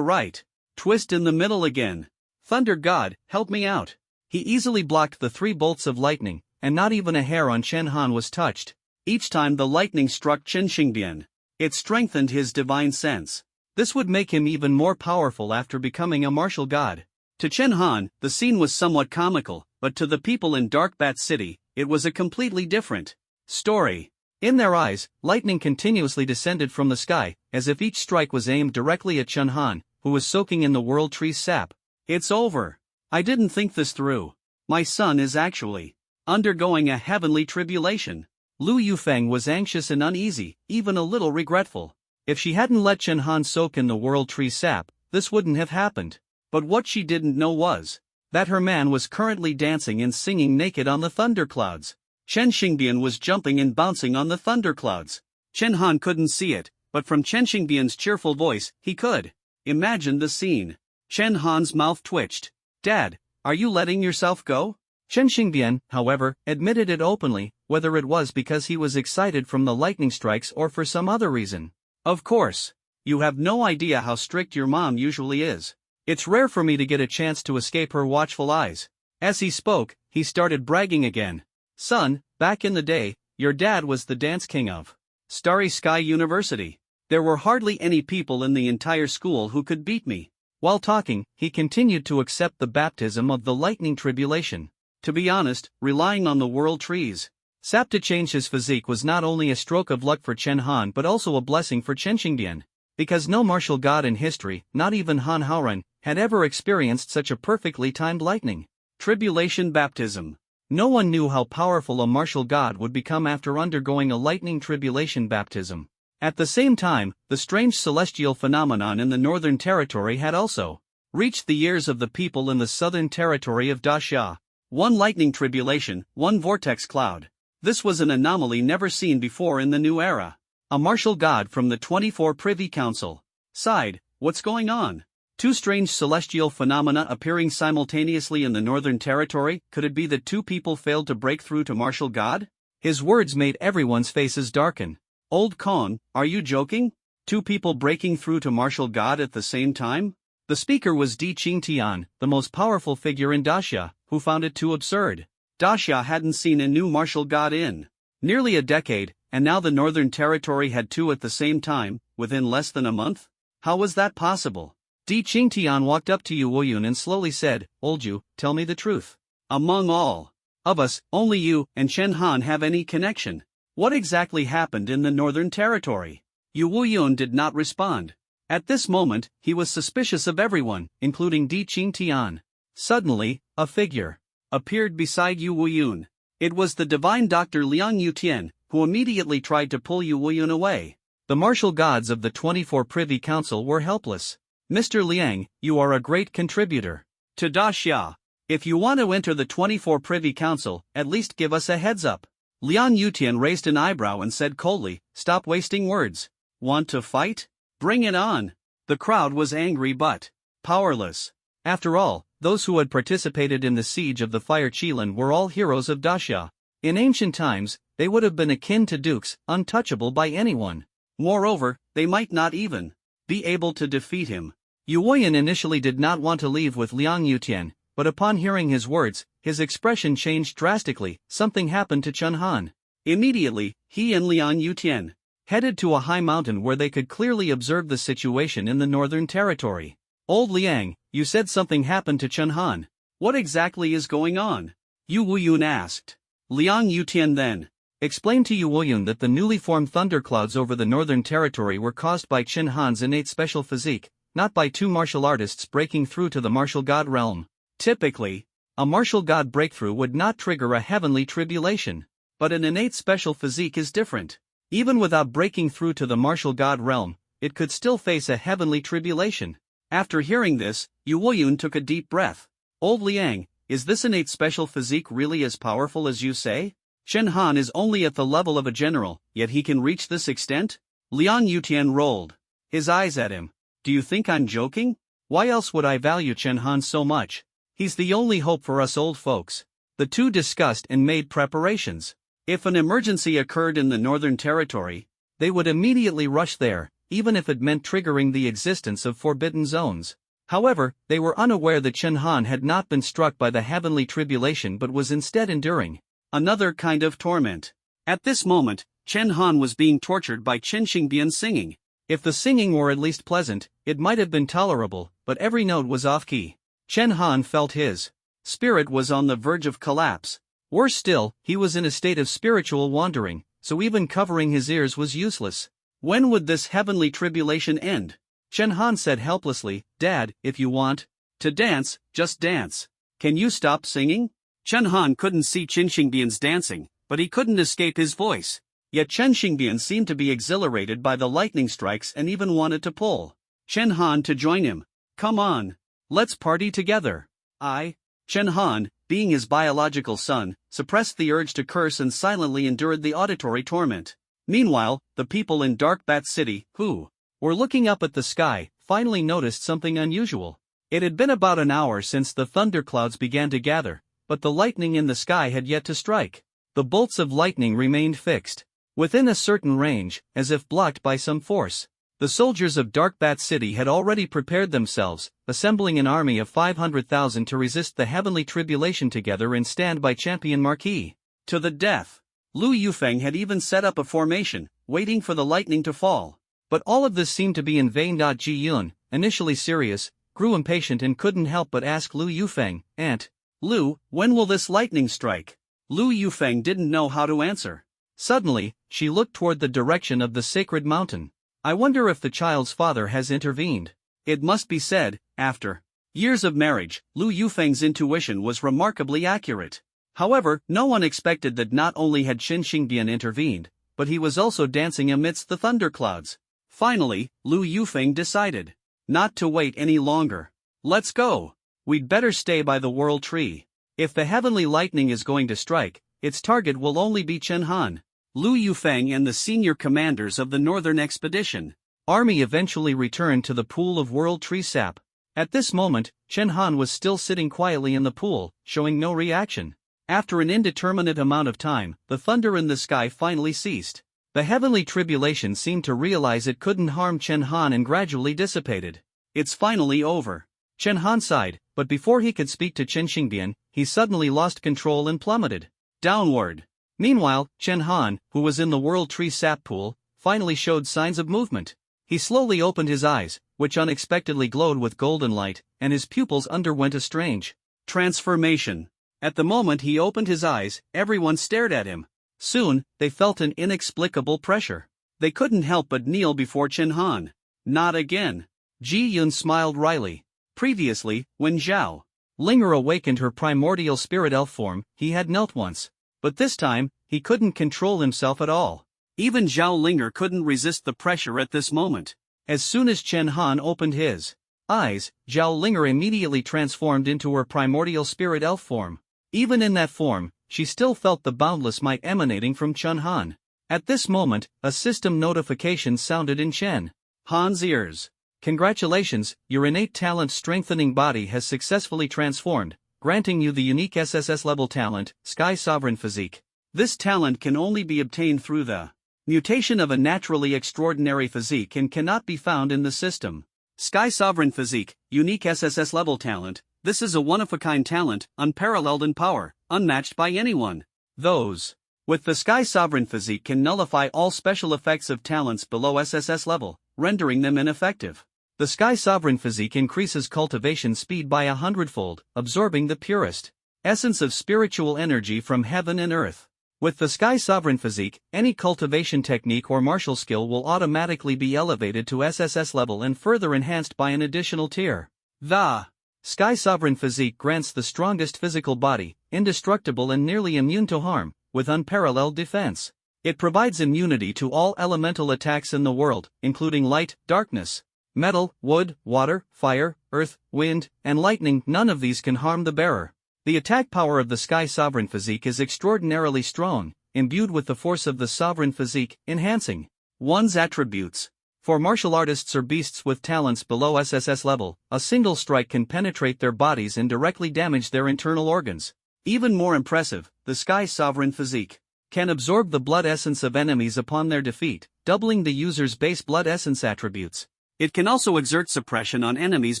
right, twist in the middle again. Thunder God, help me out. He easily blocked the 3 bolts of lightning, and not even a hair on Chen Han was touched. Each time the lightning struck Chen Xingbian, it strengthened his divine sense. This would make him even more powerful after becoming a martial god. To Chen Han, the scene was somewhat comical, but to the people in Dark Bat City, it was a completely different story. In their eyes, lightning continuously descended from the sky, as if each strike was aimed directly at Chen Han, who was soaking in the world tree's sap. It's over. I didn't think this through. My son is actually undergoing a heavenly tribulation. Lu Yufeng was anxious and uneasy, even a little regretful. If she hadn't let Chen Han soak in the world tree's sap, this wouldn't have happened. But what she didn't know was that her man was currently dancing and singing naked on the thunderclouds. Chen Xingbian was jumping and bouncing on the thunderclouds. Chen Han couldn't see it, but from Chen Xingbian's cheerful voice, he could imagine the scene. Chen Han's mouth twitched. Dad, are you letting yourself go? Chen Xingbian, however, admitted it openly, whether it was because he was excited from the lightning strikes or for some other reason. Of course. You have no idea how strict your mom usually is. It's rare for me to get a chance to escape her watchful eyes. As he spoke, he started bragging again. Son, back in the day, your dad was the dance king of Starry Sky University. There were hardly any people in the entire school who could beat me. While talking, he continued to accept the baptism of the lightning tribulation. To be honest, relying on the world trees sap to change his physique was not only a stroke of luck for Chen Han but also a blessing for Chen Xingbian. Because no martial god in history, not even Han Haoren, had ever experienced such a perfectly timed lightning tribulation baptism. No one knew how powerful a martial god would become after undergoing a lightning tribulation baptism. At the same time, the strange celestial phenomenon in the Northern Territory had also reached the ears of the people in the Southern Territory of Daxia. 1 lightning tribulation, 1 vortex cloud. This was an anomaly never seen before in the new era. A martial god from the 24 Privy Council sighed, what's going on? 2 strange celestial phenomena appearing simultaneously in the Northern Territory, could it be that 2 people failed to break through to martial god? His words made everyone's faces darken. Old Kong, are you joking? 2 people breaking through to martial god at the same time? The speaker was Di Qingtian, the most powerful figure in Daxia, who found it too absurd. Daxia hadn't seen a new martial god in nearly a decade, and now the Northern Territory had 2 at the same time, within less than a month? How was that possible? Di Qingtian walked up to Yu Woyun and slowly said, Old Yu, tell me the truth. Among all of us, only you and Chen Han have any connection. What exactly happened in the Northern Territory? Yu Woyun did not respond. At this moment, he was suspicious of everyone, including Di Qingtian. Suddenly, a figure appeared beside Yu Woyun. It was the divine Dr. Liang Yutian, who immediately tried to pull Yu Woyun away. The martial gods of the 24 Privy Council were helpless. Mr. Liang, you are a great contributor to Daxia. If you want to enter the 24 Privy Council, at least give us a heads up. Liang Yutian raised an eyebrow and said coldly, stop wasting words. Want to fight? Bring it on. The crowd was angry but powerless. After all, those who had participated in the siege of the Fire Qilin were all heroes of Daxia. In ancient times, they would have been akin to dukes, untouchable by anyone. Moreover, they might not even be able to defeat him. Yu Woyun initially did not want to leave with Liang Yutian, but upon hearing his words, his expression changed drastically. Something happened to Chen Han. Immediately, he and Liang Yutian headed to a high mountain where they could clearly observe the situation in the Northern Territory. Old Liang, you said something happened to Chen Han. What exactly is going on? Yu Wuyun asked. Liang Yutian then explained to Yu Wuyun that the newly formed thunderclouds over the northern territory were caused by Qin Han's innate special physique, not by two martial artists breaking through to the martial god realm. Typically, a martial god breakthrough would not trigger a heavenly tribulation, but an innate special physique is different. Even without breaking through to the martial god realm, it could still face a heavenly tribulation. After hearing this, Yu Wuyun took a deep breath. Old Liang, is this innate special physique really as powerful as you say? Qin Han is only at the level of a general, yet he can reach this extent? Liang Yutian rolled his eyes at him. Do you think I'm joking? Why else would I value Qin Han so much? He's the only hope for us old folks. The two discussed and made preparations. If an emergency occurred in the Northern Territory, they would immediately rush there, even if it meant triggering the existence of forbidden zones. However, they were unaware that Qin Han had not been struck by the heavenly tribulation but was instead enduring another kind of torment. At this moment, Qin Han was being tortured by Qin Xingbian singing. If the singing were at least pleasant, it might have been tolerable, but every note was off-key. Qin Han felt his spirit was on the verge of collapse. Worse still, he was in a state of spiritual wandering, so even covering his ears was useless. When would this heavenly tribulation end? Qin Han said helplessly, Dad, if you want to dance, just dance. Can you stop singing? Qin Han couldn't see Qin Xingbian's dancing, but he couldn't escape his voice. Yet Qin Xingbian seemed to be exhilarated by the lightning strikes and even wanted to pull Qin Han to join him. Come on. Let's party together. Qin Han, being his biological son, suppressed the urge to curse and silently endured the auditory torment. Meanwhile, the people in Dark Bat City, who were looking up at the sky, finally noticed something unusual. It had been about an hour since the thunderclouds began to gather, but the lightning in the sky had yet to strike. The bolts of lightning remained fixed within a certain range, as if blocked by some force. The soldiers of Dark Bat City had already prepared themselves, assembling an army of 500,000 to resist the heavenly tribulation together and stand by Champion Marquis to the death. Lu Yufeng had even set up a formation, waiting for the lightning to fall. But all of this seemed to be in vain. Ji Yun, initially serious, grew impatient and couldn't help but ask Lu Yufeng, Aunt Lu, when will this lightning strike? Lu Yufeng didn't know how to answer. Suddenly, she looked toward the direction of the sacred mountain. I wonder if the child's father has intervened. It must be said, after years of marriage, Lu Yufeng's intuition was remarkably accurate. However, no one expected that not only had Qin Xingbian intervened, but he was also dancing amidst the thunderclouds. Finally, Lu Yufeng decided not to wait any longer. Let's go. We'd better stay by the World Tree. If the heavenly lightning is going to strike, its target will only be Qin Han. Lu Yufeng and the senior commanders of the Northern Expedition Army eventually returned to the pool of World Tree sap. At this moment, Qin Han was still sitting quietly in the pool, showing no reaction. After an indeterminate amount of time, the thunder in the sky finally ceased. The heavenly tribulation seemed to realize it couldn't harm Qin Han and gradually dissipated. It's finally over. Qin Han sighed, but before he could speak to Qin Xingbian, he suddenly lost control and plummeted downward. Meanwhile, Qin Han, who was in the World Tree sap pool, finally showed signs of movement. He slowly opened his eyes, which unexpectedly glowed with golden light, and his pupils underwent a strange transformation. At the moment he opened his eyes, everyone stared at him. Soon, they felt an inexplicable pressure. They couldn't help but kneel before Qin Han. Not again. Ji Yun smiled wryly. Previously, when Zhao Linger awakened her primordial spirit elf form, he had knelt once. But this time, he couldn't control himself at all. Even Zhao Linger couldn't resist the pressure at this moment. As soon as Qin Han opened his eyes, Zhao Linger immediately transformed into her primordial spirit elf form. Even in that form, she still felt the boundless might emanating from Qin Han. At this moment, a system notification sounded in Qin Han's ears. Congratulations, your innate talent strengthening body has successfully transformed, granting you the unique SSS-level talent, Sky Sovereign Physique. This talent can only be obtained through the mutation of a naturally extraordinary physique and cannot be found in the system. Sky Sovereign Physique, unique SSS-level talent. This is a one-of-a-kind talent, unparalleled in power, unmatched by anyone. Those with the Sky Sovereign Physique can nullify all special effects of talents below SSS level, rendering them ineffective. The Sky Sovereign Physique increases cultivation speed by 100-fold, absorbing the purest essence of spiritual energy from heaven and earth. With the Sky Sovereign physique, any cultivation technique or martial skill will automatically be elevated to SSS level and further enhanced by an additional tier. The Sky Sovereign physique grants the strongest physical body, indestructible and nearly immune to harm, with unparalleled defense. It provides immunity to all elemental attacks in the world, including light, darkness, metal, wood, water, fire, earth, wind, and lightning. None of these can harm the bearer. The attack power of the Sky Sovereign physique is extraordinarily strong, imbued with the force of the Sovereign physique, enhancing one's attributes. For martial artists or beasts with talents below SSS level, a single strike can penetrate their bodies and directly damage their internal organs. Even more impressive, the Sky Sovereign physique can absorb the blood essence of enemies upon their defeat, doubling the user's base blood essence attributes. It can also exert suppression on enemies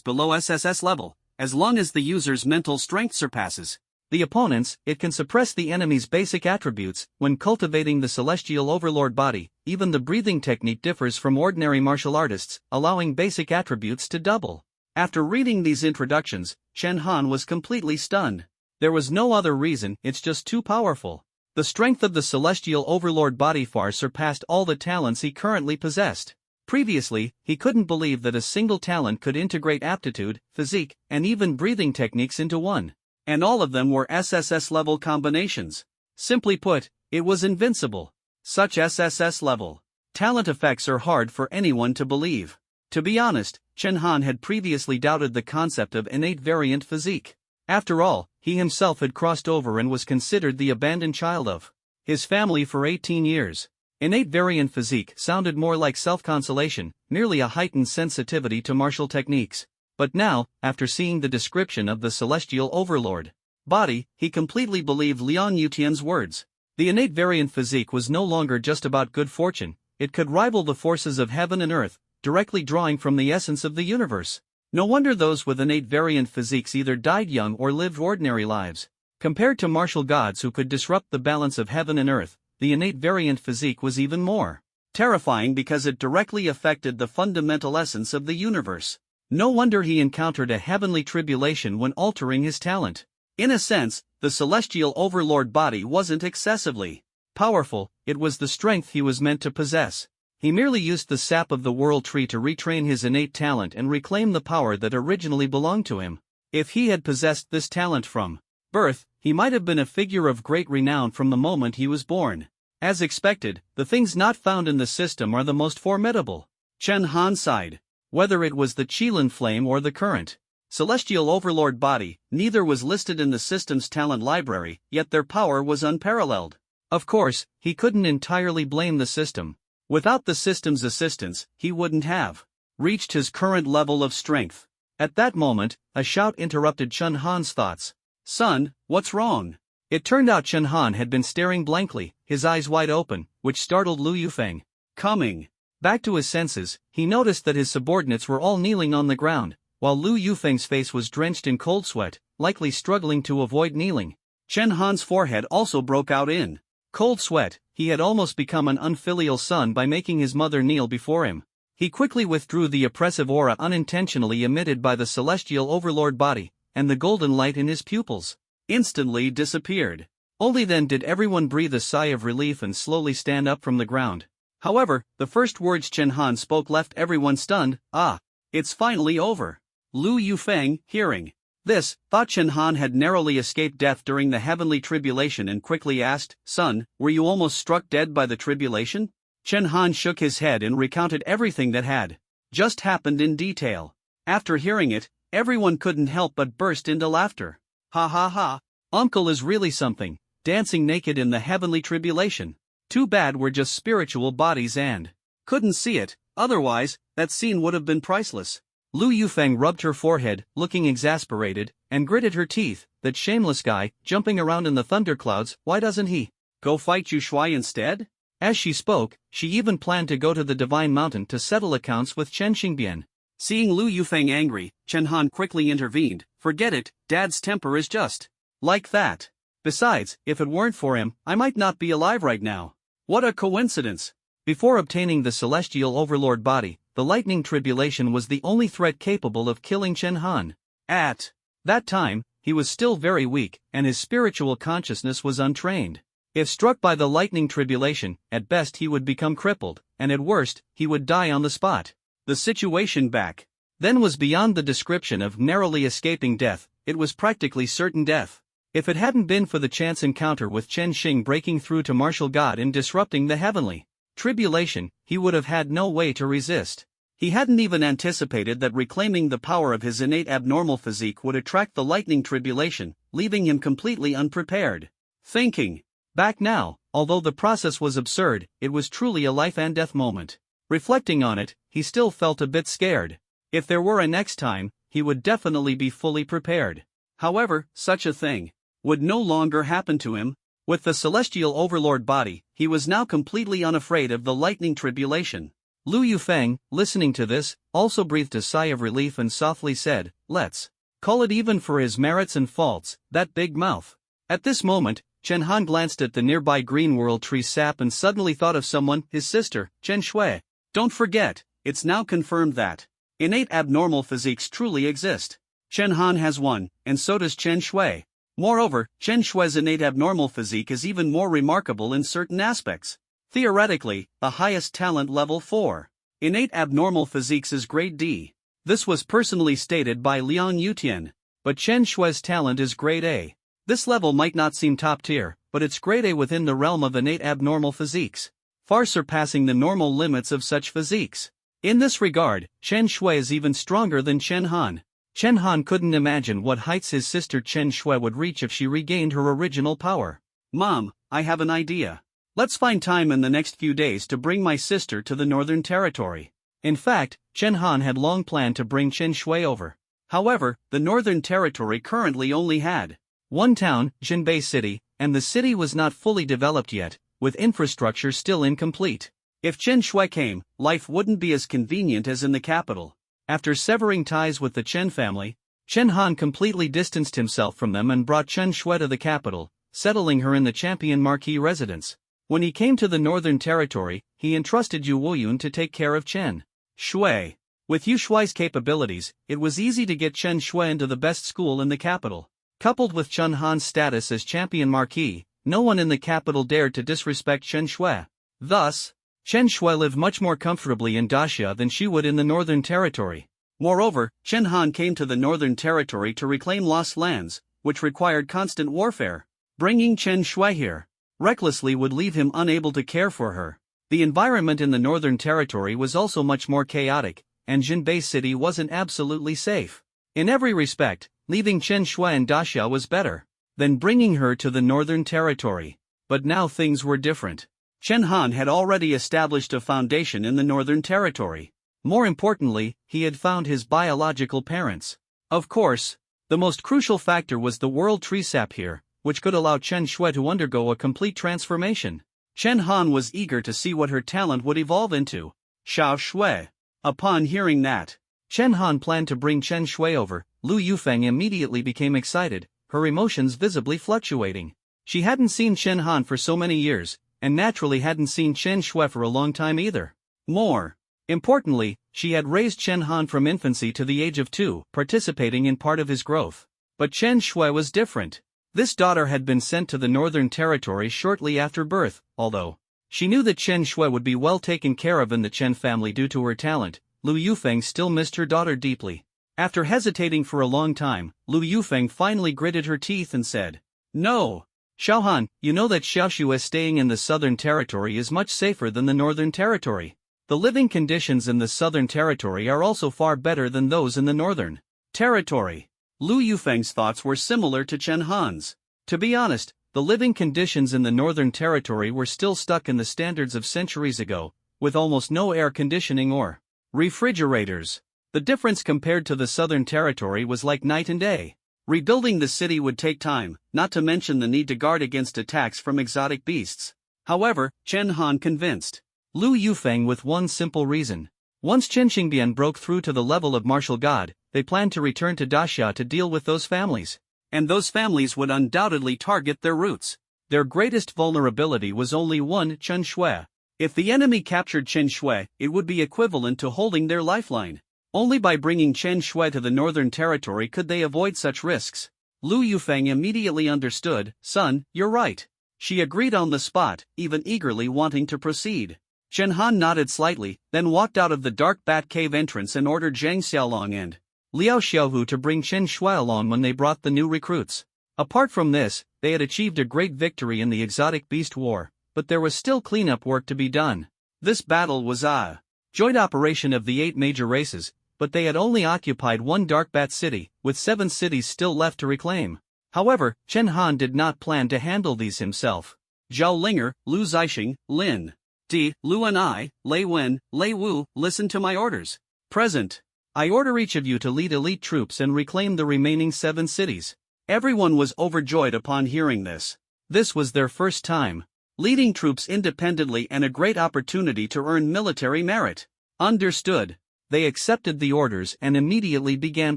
below SSS level, as long as the user's mental strength surpasses the opponent's. It can suppress the enemy's basic attributes. When cultivating the Celestial Overlord body, even the breathing technique differs from ordinary martial artists, allowing basic attributes to double. After reading these introductions, Chen Han was completely stunned. There was no other reason, it's just too powerful. The strength of the Celestial Overlord body far surpassed all the talents he currently possessed. Previously, he couldn't believe that a single talent could integrate aptitude, physique, and even breathing techniques into one. And all of them were SSS-level combinations. Simply put, it was invincible. Such SSS-level talent effects are hard for anyone to believe. To be honest, Chen Han had previously doubted the concept of innate variant physique. After all, he himself had crossed over and was considered the abandoned child of his family for 18 years. Innate variant physique sounded more like self-consolation, merely a heightened sensitivity to martial techniques. But now, after seeing the description of the Celestial Overlord body, he completely believed Lian Yutian's words. The innate variant physique was no longer just about good fortune, it could rival the forces of heaven and earth, directly drawing from the essence of the universe. No wonder those with innate variant physiques either died young or lived ordinary lives. Compared to martial gods who could disrupt the balance of heaven and earth, the innate variant physique was even more terrifying because it directly affected the fundamental essence of the universe. No wonder he encountered a heavenly tribulation when altering his talent. In a sense, the Celestial Overlord body wasn't excessively powerful, it was the strength he was meant to possess. He merely used the sap of the World Tree to retrain his innate talent and reclaim the power that originally belonged to him. If he had possessed this talent from birth, he might have been a figure of great renown from the moment he was born. As expected, the things not found in the system are the most formidable. Chen Han sighed. Whether it was the Qilin flame or the current Celestial Overlord body, neither was listed in the system's talent library, yet their power was unparalleled. Of course, he couldn't entirely blame the system. Without the system's assistance, he wouldn't have reached his current level of strength. At that moment, a shout interrupted Chen Han's thoughts. "Son, what's wrong?" It turned out Chen Han had been staring blankly, his eyes wide open, which startled Lu Yufeng. Coming back to his senses, he noticed that his subordinates were all kneeling on the ground, while Lu Yufeng's face was drenched in cold sweat, likely struggling to avoid kneeling. Chen Han's forehead also broke out in cold sweat. He had almost become an unfilial son by making his mother kneel before him. He quickly withdrew the oppressive aura unintentionally emitted by the Celestial Overlord body, and the golden light in his pupils instantly disappeared. Only then did everyone breathe a sigh of relief and slowly stand up from the ground. However, the first words Chen Han spoke left everyone stunned. "Ah, it's finally over." Lu Yufeng, hearing this, thought Chen Han had narrowly escaped death during the heavenly tribulation and quickly asked, "Son, were you almost struck dead by the tribulation?" Chen Han shook his head and recounted everything that had just happened in detail. After hearing it, everyone couldn't help but burst into laughter. "Ha ha ha, Uncle is really something, dancing naked in the heavenly tribulation. Too bad we're just spiritual bodies and couldn't see it, otherwise, that scene would have been priceless." Lu Yufeng rubbed her forehead, looking exasperated, and gritted her teeth. "That shameless guy, jumping around in the thunderclouds, why doesn't he go fight Yu Shuai instead?" As she spoke, she even planned to go to the Divine Mountain to settle accounts with Chen Xingbian. Seeing Lu Yufeng angry, Chen Han quickly intervened. "Forget it, Dad's temper is just like that. Besides, if it weren't for him, I might not be alive right now. What a coincidence." Before obtaining the Celestial Overlord body, the lightning tribulation was the only threat capable of killing Chen Han. At that time, he was still very weak, and his spiritual consciousness was untrained. If struck by the lightning tribulation, at best he would become crippled, and at worst, he would die on the spot. The situation back then was beyond the description of narrowly escaping death. It was practically certain death. If it hadn't been for the chance encounter with Chen Xing breaking through to martial God and disrupting the heavenly tribulation, he would have had no way to resist. He hadn't even anticipated that reclaiming the power of his innate abnormal physique would attract the lightning tribulation, leaving him completely unprepared. Thinking back now, although the process was absurd, it was truly a life-and-death moment. Reflecting on it, he still felt a bit scared. If there were a next time, he would definitely be fully prepared. However, such a thing would no longer happen to him. With the celestial overlord body, he was now completely unafraid of the lightning tribulation. Lu Yufeng, listening to this, also breathed a sigh of relief and softly said, "Let's call it even for his merits and faults, that big mouth." At this moment, Chen Han glanced at the nearby green world tree sap and suddenly thought of someone, his sister, Chen Shui. Don't forget, it's now confirmed that innate abnormal physiques truly exist. Chen Han has one, and so does Chen Shui. Moreover, Chen Shui's innate abnormal physique is even more remarkable in certain aspects. Theoretically, the highest talent level 4 innate abnormal physiques is grade D. This was personally stated by Liang Yutian. But Chen Shui's talent is grade A. This level might not seem top tier, but it's grade A within the realm of innate abnormal physiques, far surpassing the normal limits of such physiques. In this regard, Chen Shui is even stronger than Chen Han. Chen Han couldn't imagine what heights his sister Chen Shui would reach if she regained her original power. "Mom, I have an idea. Let's find time in the next few days to bring my sister to the Northern Territory." In fact, Chen Han had long planned to bring Chen Shui over. However, the Northern Territory currently only had one town, Jinbei City, and the city was not fully developed yet, with infrastructure still incomplete. If Chen Shui came, life wouldn't be as convenient as in the capital. After severing ties with the Chen family, Chen Han completely distanced himself from them and brought Chen Shui to the capital, settling her in the Champion Marquis residence. When he came to the Northern Territory, he entrusted Yu Woyun to take care of Chen Shui. With Yu Shui's capabilities, it was easy to get Chen Shui into the best school in the capital. Coupled with Chen Han's status as Champion Marquis, no one in the capital dared to disrespect Chen Shui. Thus, Chen Shui lived much more comfortably in Daxia than she would in the Northern Territory. Moreover, Chen Han came to the Northern Territory to reclaim lost lands, which required constant warfare. Bringing Chen Shui here recklessly would leave him unable to care for her. The environment in the Northern Territory was also much more chaotic, and Jinbei City wasn't absolutely safe. In every respect, leaving Chen Shui in Daxia was better than bringing her to the Northern Territory. But now things were different. Chen Han had already established a foundation in the Northern Territory. More importantly, he had found his biological parents. Of course, the most crucial factor was the world tree sap here, which could allow Chen Shui to undergo a complete transformation. Chen Han was eager to see what her talent would evolve into. Xiao Shui. Upon hearing that Chen Han planned to bring Chen Shui over, Lu Yufeng immediately became excited, her emotions visibly fluctuating. She hadn't seen Chen Han for so many years, and naturally hadn't seen Chen Shui for a long time either. More importantly, she had raised Chen Han from infancy to the age of 2, participating in part of his growth. But Chen Shui was different. This daughter had been sent to the Northern Territory shortly after birth, although she knew that Chen Shui would be well taken care of in the Chen family due to her talent. Lu Yufeng still missed her daughter deeply. After hesitating for a long time, Lu Yufeng finally gritted her teeth and said, "No. Xiaohan, you know that Xiaoshu staying in the Southern Territory is much safer than the Northern Territory. The living conditions in the Southern Territory are also far better than those in the Northern Territory." Lu Yufeng's thoughts were similar to Chen Han's. To be honest, the living conditions in the Northern Territory were still stuck in the standards of centuries ago, with almost no air conditioning or refrigerators. The difference compared to the Southern Territory was like night and day. Rebuilding the city would take time, not to mention the need to guard against attacks from exotic beasts. However, Chen Han convinced Lu Yufeng with one simple reason. Once Chen Xingbian broke through to the level of martial god, they planned to return to Daxia to deal with those families. And those families would undoubtedly target their roots. Their greatest vulnerability was only one, Chen Shui. If the enemy captured Chen Shui, it would be equivalent to holding their lifeline. Only by bringing Chen Shui to the Northern Territory could they avoid such risks. Lu Yufeng immediately understood. Son, you're right. She agreed on the spot, even eagerly wanting to proceed. Chen Han nodded slightly, then walked out of the dark bat cave entrance and ordered Zhang Xiaolong and Liao Xiaohu to bring Chen Shui along when they brought the new recruits. Apart from this, they had achieved a great victory in the exotic beast war, but there was still cleanup work to be done. This battle was a joint operation of the 8 major races, but they had only occupied one dark bat city, with 7 cities still left to reclaim. However, Chen Han did not plan to handle these himself. Zhao Linger, Lu Zixing, Lin Di, Lu and I, Lei Wen, Lei Wu, listen to my orders. Present. I order each of you to lead elite troops and reclaim the remaining 7 cities. Everyone was overjoyed upon hearing this. This was their first time leading troops independently and a great opportunity to earn military merit. Understood. They accepted the orders and immediately began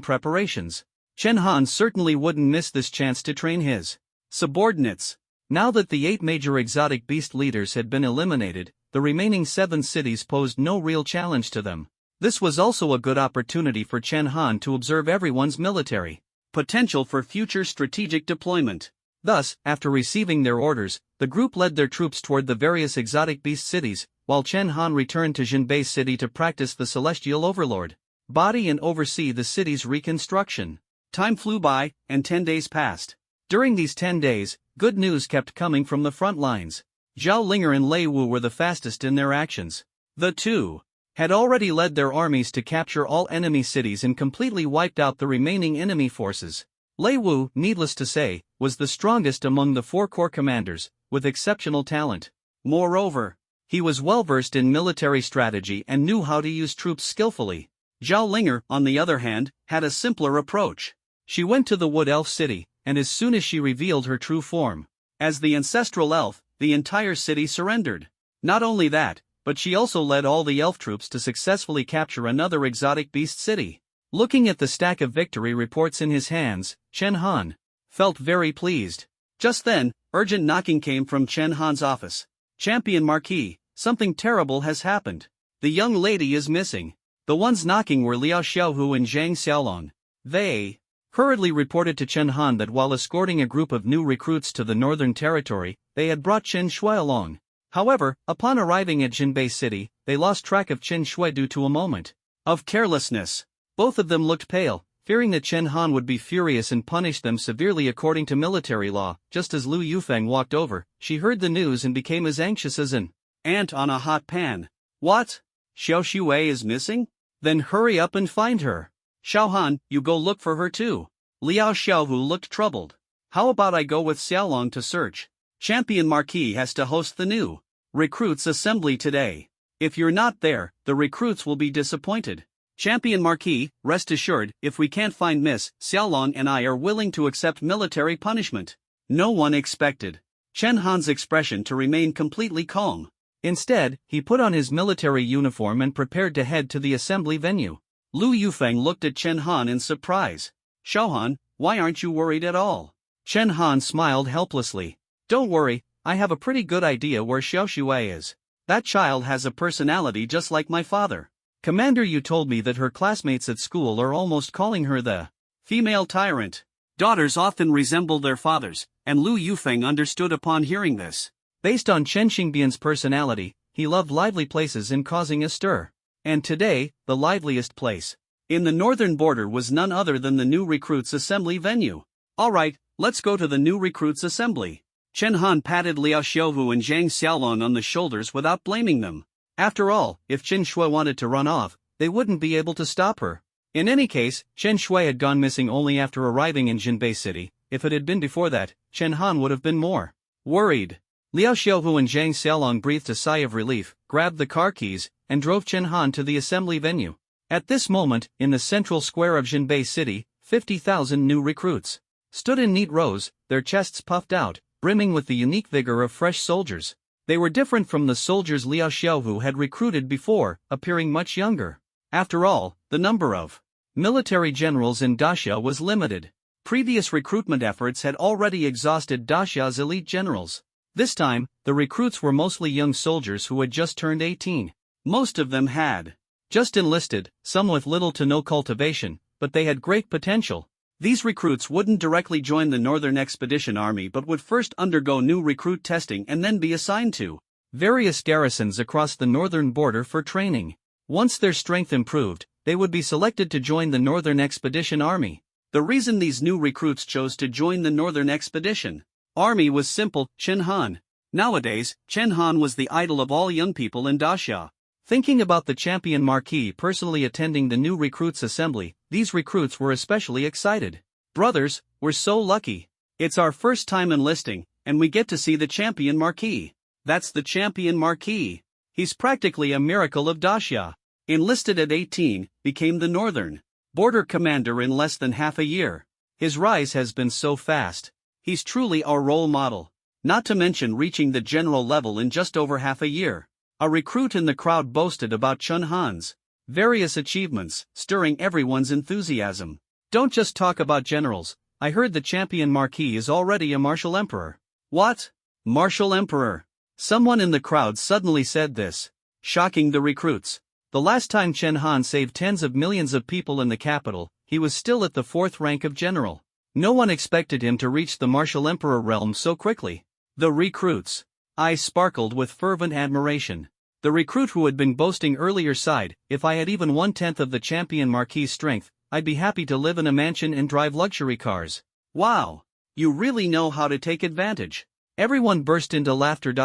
preparations. Chen Han certainly wouldn't miss this chance to train his subordinates. Now that the 8 major exotic beast leaders had been eliminated, the remaining 7 cities posed no real challenge to them. This was also a good opportunity for Chen Han to observe everyone's military potential for future strategic deployment. Thus, after receiving their orders, the group led their troops toward the various exotic beast cities, while Chen Han returned to Jinbei City to practice the Celestial Overlord body and oversee the city's reconstruction. Time flew by, and 10 days passed. During these 10 days, good news kept coming from the front lines. Zhao Linger and Lei Wu were the fastest in their actions. The two had already led their armies to capture all enemy cities and completely wiped out the remaining enemy forces. Lei Wu, needless to say, was the strongest among the 4 corps commanders, with exceptional talent. Moreover, he was well versed in military strategy and knew how to use troops skillfully. Zhao Linger, on the other hand, had a simpler approach. She went to the Wood Elf City, and as soon as she revealed her true form as the ancestral elf, the entire city surrendered. Not only that, but she also led all the elf troops to successfully capture another exotic beast city. Looking at the stack of victory reports in his hands, Chen Han felt very pleased. Just then, urgent knocking came from Chen Han's office. Champion Marquis, something terrible has happened. The young lady is missing. The ones knocking were Liao Xiaohu and Zhang Xiaolong. They hurriedly reported to Chen Han that while escorting a group of new recruits to the Northern Territory, they had brought Chen Shui along. However, upon arriving at Jinbei City, they lost track of Chen Shui due to a moment of carelessness. Both of them looked pale, fearing that Chen Han would be furious and punish them severely according to military law. Just as Lu Yufeng walked over, she heard the news and became as anxious as an ant on a hot pan. What? Xiao Shui is missing? Then hurry up and find her. Xiao Han, you go look for her too. Liao Xiaohu looked troubled. How about I go with Xiaolong to search? Champion Marquis has to host the new recruits assembly today. If you're not there, the recruits will be disappointed. Champion Marquis, rest assured, if we can't find Miss Xiaolong and I are willing to accept military punishment. No one expected Chen Han's expression to remain completely calm. Instead, he put on his military uniform and prepared to head to the assembly venue. Lu Yufeng looked at Chen Han in surprise. Xiao Han, why aren't you worried at all? Chen Han smiled helplessly. Don't worry, I have a pretty good idea where Xiao Shui is. That child has a personality just like my father. Commander, you told me that her classmates at school are almost calling her the female tyrant. Daughters often resemble their fathers, and Lu Yufeng understood upon hearing this. Based on Chen Xingbian's personality, he loved lively places and causing a stir. And today, the liveliest place in the northern border was none other than the new recruits assembly venue. Alright, let's go to the new recruits assembly. Chen Han patted Liao Xiaohu and Zhang Xiaolong on the shoulders without blaming them. After all, if Chen Shui wanted to run off, they wouldn't be able to stop her. In any case, Chen Shui had gone missing only after arriving in Jinbei City. If it had been before that, Chen Han would have been more worried. Liao Xiaohu and Zhang Xiaolong breathed a sigh of relief, grabbed the car keys, and drove Chen Han to the assembly venue. At this moment, in the central square of Jinbei City, 50,000 new recruits stood in neat rows, their chests puffed out, brimming with the unique vigor of fresh soldiers. They were different from the soldiers Liao Xiaohu had recruited before, appearing much younger. After all, the number of military generals in Daxia was limited. Previous recruitment efforts had already exhausted Daxia's elite generals. This time, the recruits were mostly young soldiers who had just turned 18. Most of them had just enlisted, some with little to no cultivation, but they had great potential. These recruits wouldn't directly join the Northern Expedition Army but would first undergo new recruit testing and then be assigned to various garrisons across the northern border for training. Once their strength improved, they would be selected to join the Northern Expedition Army. The reason these new recruits chose to join the Northern Expedition Army was simple: Chen Han. Nowadays, Chen Han was the idol of all young people in Daxia. Thinking about the champion Marquis personally attending the new recruits assembly, these recruits were especially excited. Brothers, we're so lucky. It's our first time enlisting, and we get to see the champion Marquis. That's the champion Marquis. He's practically a miracle of Daxia. Enlisted at 18, became the Northern Border Commander in less than half a year. His rise has been so fast. He's truly our role model. Not to mention reaching the general level in just over half a year. A recruit in the crowd boasted about Chen Han's various achievements, stirring everyone's enthusiasm. Don't just talk about generals. I heard the champion Marquis is already a martial emperor. What? Martial emperor? Someone in the crowd suddenly said this, shocking the recruits. The last time Chen Han saved tens of millions of people in the capital, he was still at the 4th rank of general. No one expected him to reach the martial emperor realm so quickly. The recruits' eyes sparkled with fervent admiration. The recruit who had been boasting earlier sighed, if I had even 1/10 of the champion Marquis' strength, I'd be happy to live in a mansion and drive luxury cars. Wow! You really know how to take advantage. Everyone burst into laughter. At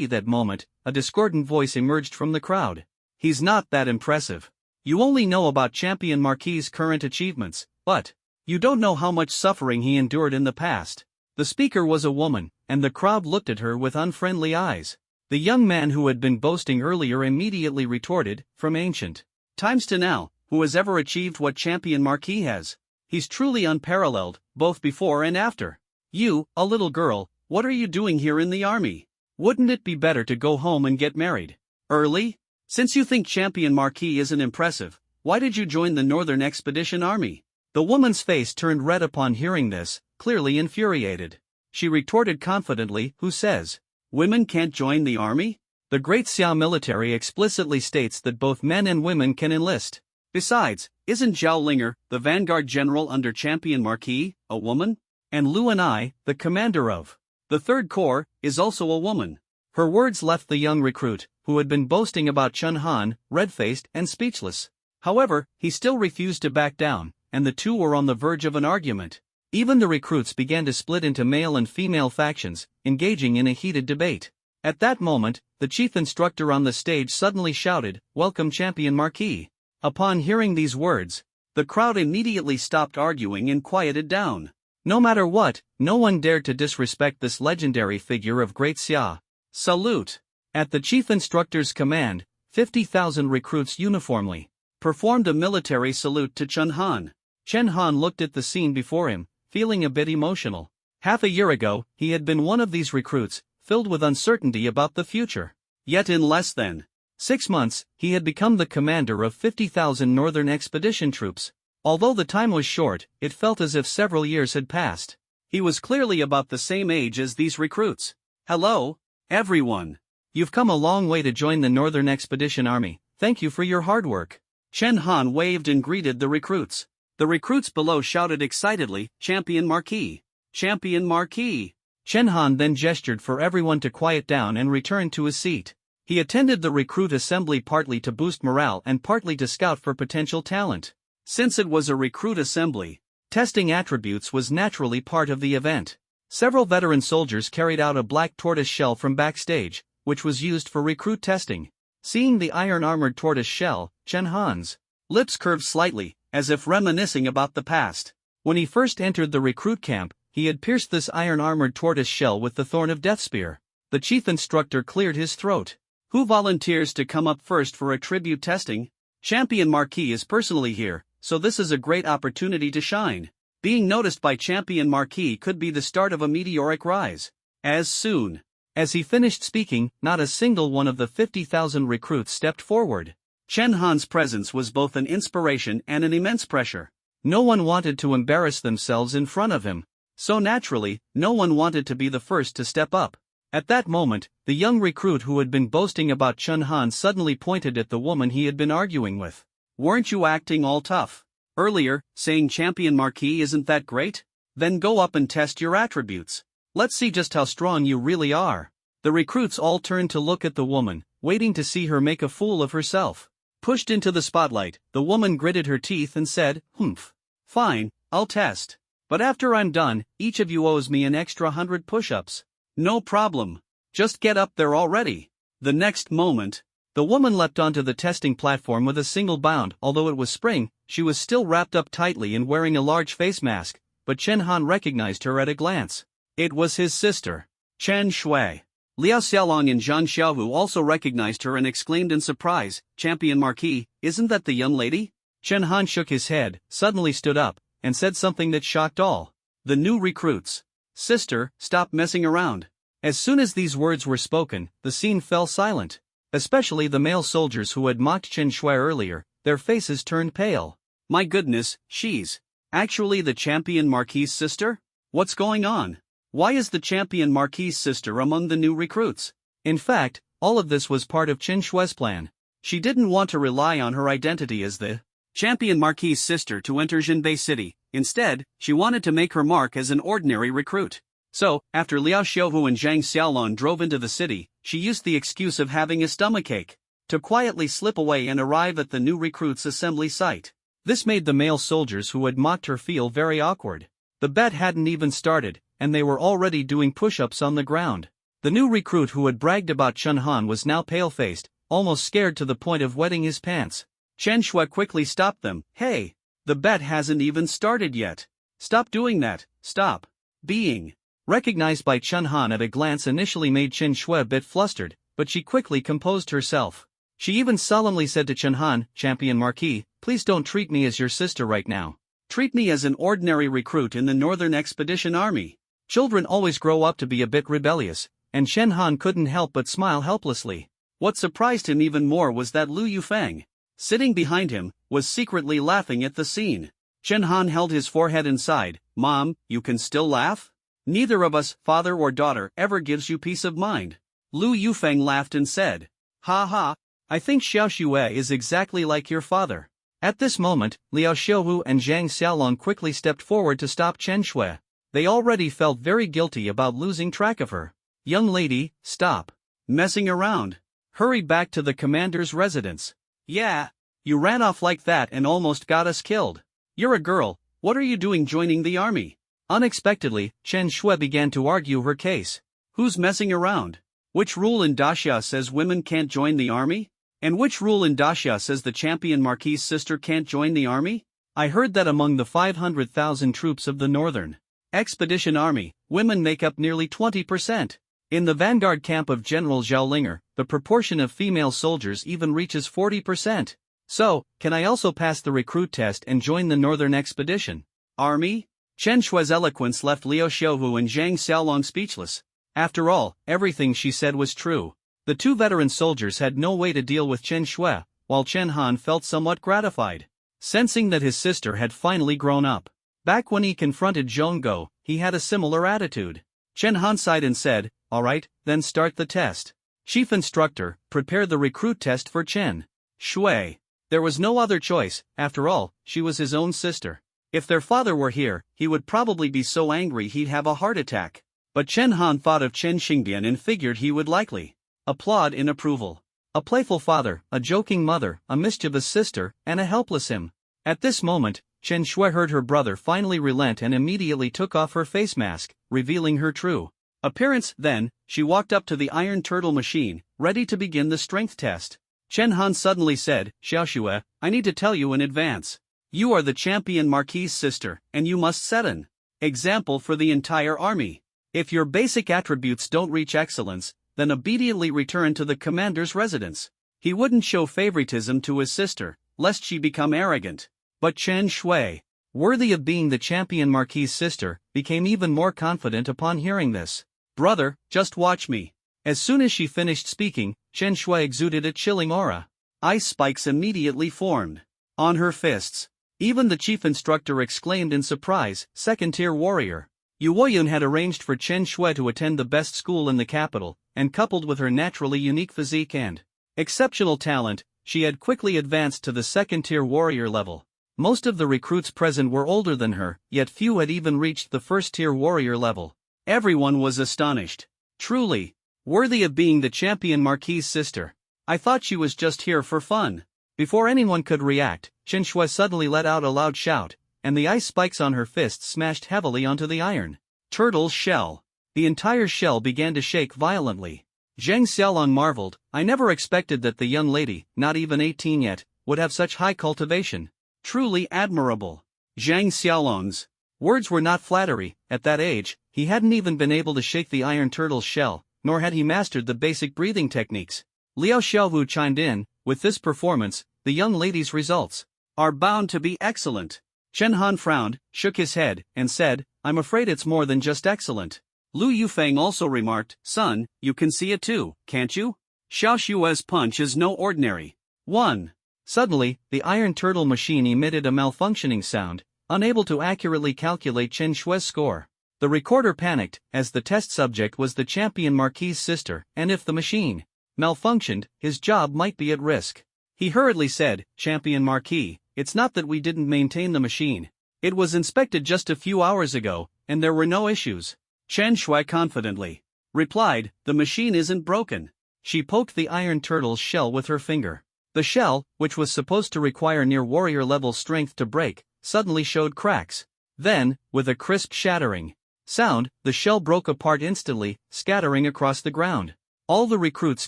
that moment, a discordant voice emerged from the crowd. He's not that impressive. You only know about champion Marquis' current achievements, but you don't know how much suffering he endured in the past. The speaker was a woman, and the crowd looked at her with unfriendly eyes. The young man who had been boasting earlier immediately retorted, from ancient times to now, who has ever achieved what champion Marquis has? He's truly unparalleled, both before and after. You, a little girl, what are you doing here in the army? Wouldn't it be better to go home and get married early? Since you think champion Marquis isn't impressive, why did you join the Northern Expedition Army? The woman's face turned red upon hearing this, clearly infuriated. She retorted confidently, who says, women can't join the army? The Great Xia military explicitly states that both men and women can enlist. Besides, isn't Zhao Linger, the vanguard general under champion Marquis, a woman? And Lu and I, the commander of the 3rd Corps, is also a woman. Her words left the young recruit, who had been boasting about Chen Han, red-faced and speechless. However, he still refused to back down, and the two were on the verge of an argument. Even the recruits began to split into male and female factions, engaging in a heated debate. At that moment, the chief instructor on the stage suddenly shouted, "Welcome champion Marquis." Upon hearing these words, the crowd immediately stopped arguing and quieted down. No matter what, no one dared to disrespect this legendary figure of Great Xia. Salute! At the chief instructor's command, 50,000 recruits uniformly performed a military salute to Chen Han. Chen Han looked at the scene before him, feeling a bit emotional. Half a year ago, he had been one of these recruits, filled with uncertainty about the future. Yet in less than 6 months, he had become the commander of 50,000 Northern Expedition troops. Although the time was short, it felt as if several years had passed. He was clearly about the same age as these recruits. Hello, everyone. You've come a long way to join the Northern Expedition Army. Thank you for your hard work. Chen Han waved and greeted the recruits. The recruits below shouted excitedly, "Champion Marquis! Champion Marquis!" Chen Han then gestured for everyone to quiet down and return to his seat. He attended the recruit assembly partly to boost morale and partly to scout for potential talent. Since it was a recruit assembly, testing attributes was naturally part of the event. Several veteran soldiers carried out a black tortoise shell from backstage, which was used for recruit testing. Seeing the iron-armored tortoise shell, Chen Han's lips curved slightly, as if reminiscing about the past. When he first entered the recruit camp, he had pierced this iron-armored tortoise shell with the thorn of death spear. The chief instructor cleared his throat. Who volunteers to come up first for attribute testing? Champion Marquis is personally here, so this is a great opportunity to shine. Being noticed by Champion Marquis could be the start of a meteoric rise. As soon as he finished speaking, not a single one of the 50,000 recruits stepped forward. Chen Han's presence was both an inspiration and an immense pressure. No one wanted to embarrass themselves in front of him, so naturally, no one wanted to be the first to step up. At that moment, the young recruit who had been boasting about Chen Han suddenly pointed at the woman he had been arguing with. "Weren't you acting all tough Earlier, saying Champion Marquis isn't that great? Then go up and test your attributes. Let's see just how strong you really are. The recruits all turned to look at the woman, waiting to see her make a fool of herself. Pushed into the spotlight, the woman gritted her teeth and said, "Humph. Fine, I'll test. But after I'm done, each of you owes me an extra 100 push-ups." "No problem. Just get up there already." The next moment, the woman leapt onto the testing platform with a single bound. Although it was spring, she was still wrapped up tightly and wearing a large face mask, but Chen Han recognized her at a glance. It was his sister, Chen Shui. Liao Xiaolong and Zhang Xiaohu also recognized her and exclaimed in surprise, "Champion Marquis, isn't that the young lady?" Chen Han shook his head, suddenly stood up, and said something that shocked all. The new recruits. "Sister, stop messing around." As soon as these words were spoken, the scene fell silent. Especially the male soldiers who had mocked Chen Shui earlier, their faces turned pale. "My goodness, she's actually the Champion Marquis' sister? What's going on? Why is the Champion Marquis' sister among the new recruits?" In fact, all of this was part of Chen Shui's plan. She didn't want to rely on her identity as the Champion Marquis' sister to enter Jinbei City. Instead, she wanted to make her mark as an ordinary recruit. So, after Liao Xiaohu and Zhang Xiaolong drove into the city, she used the excuse of having a stomachache to quietly slip away and arrive at the new recruits' assembly site. This made the male soldiers who had mocked her feel very awkward. The bet hadn't even started, and they were already doing push-ups on the ground. The new recruit who had bragged about Chen Han was now pale-faced, almost scared to the point of wetting his pants. Chen Shui quickly stopped them. "Hey! The bet hasn't even started yet. Stop doing that, stop being." Recognized by Chen Han at a glance initially made Chen Shui a bit flustered, but she quickly composed herself. She even solemnly said to Chen Han, "Champion Marquis, please don't treat me as your sister right now. Treat me as an ordinary recruit in the Northern Expedition Army." Children always grow up to be a bit rebellious, and Chen Han couldn't help but smile helplessly. What surprised him even more was that Lu Yufeng, sitting behind him, was secretly laughing at the scene. Chen Han held his forehead and sighed, "Mom, you can still laugh? Neither of us, father or daughter, ever gives you peace of mind." Lu Yufeng laughed and said, "Ha ha, I think Xiao Xue is exactly like your father." At this moment, Liao Xiaohu and Zhang Xiaolong quickly stepped forward to stop Chen Shui. They already felt very guilty about losing track of her. "Young lady, stop messing around. Hurry back to the commander's residence." "Yeah, you ran off like that and almost got us killed. You're a girl, what are you doing joining the army?" Unexpectedly, Chen Shui began to argue her case. "Who's messing around? Which rule in Daxia says women can't join the army? And which rule in Daxia says the Champion Marquis' sister can't join the army? I heard that among the 500,000 troops of the Northern Expedition Army, women make up nearly 20%. In the vanguard camp of General Zhaolinger, the proportion of female soldiers even reaches 40%. So, can I also pass the recruit test and join the Northern Expedition Army?" Chen Shui's eloquence left Liao Xiaohu and Zhang Xiaolong speechless. After all, everything she said was true. The two veteran soldiers had no way to deal with Chen Shui, while Chen Han felt somewhat gratified, sensing that his sister had finally grown up. Back when he confronted Zhongguo, he had a similar attitude. Chen Han sighed and said, "Alright, then start the test. Chief Instructor, prepare the recruit test for Chen Shui." There was no other choice, after all, she was his own sister. If their father were here, he would probably be so angry he'd have a heart attack. But Chen Han thought of Chen Xingdian and figured he would likely applaud in approval. A playful father, a joking mother, a mischievous sister, and a helpless him. At this moment, Chen Shui heard her brother finally relent and immediately took off her face mask, revealing her true appearance. Then, she walked up to the iron turtle machine, ready to begin the strength test. Chen Han suddenly said, "Xiao Xue, I need to tell you in advance. You are the Champion Marquis' sister, and you must set an example for the entire army. If your basic attributes don't reach excellence, then immediately return to the commander's residence." He wouldn't show favoritism to his sister, lest she become arrogant. But Chen Shui, worthy of being the Champion Marquis' sister, became even more confident upon hearing this. "Brother, just watch me." As soon as she finished speaking, Chen Shui exuded a chilling aura. Ice spikes immediately formed on her fists. Even the chief instructor exclaimed in surprise, "Second-tier warrior." Yu Woyun had arranged for Chen Shui to attend the best school in the capital, and coupled with her naturally unique physique and exceptional talent, she had quickly advanced to the second-tier warrior level. Most of the recruits present were older than her, yet few had even reached the first-tier warrior level. Everyone was astonished. Truly worthy of being the champion Marquis's sister. I thought she was just here for fun. Before anyone could react, Chen Shui suddenly let out a loud shout, and the ice spikes on her fists smashed heavily onto the iron turtle's shell. The entire shell began to shake violently. Zheng Xiaolong marveled. I never expected that the young lady, not even 18 yet, would have such high cultivation. Truly admirable. Zhang Xiaolong's words were not flattery. At that age, he hadn't even been able to shake the iron turtle's shell, nor had he mastered the basic breathing techniques. Liao Xiaowu chimed in, with this performance, the young lady's results are bound to be excellent. Chen Han frowned, shook his head, and said, I'm afraid it's more than just excellent. Lu Yufeng also remarked, son, you can see it too, can't you? Xiao Xue's punch is no ordinary. 1. Suddenly, the iron turtle machine emitted a malfunctioning sound, unable to accurately calculate Chen Shui's score. The recorder panicked, as the test subject was the champion Marquis's sister, and if the machine malfunctioned, his job might be at risk. He hurriedly said, Champion Marquis, it's not that we didn't maintain the machine. It was inspected just a few hours ago, and there were no issues. Chen Shui confidently replied, the machine isn't broken. She poked the iron turtle's shell with her finger. The shell, which was supposed to require near warrior level strength to break, suddenly showed cracks. Then, with a crisp shattering sound, the shell broke apart instantly, scattering across the ground. All the recruits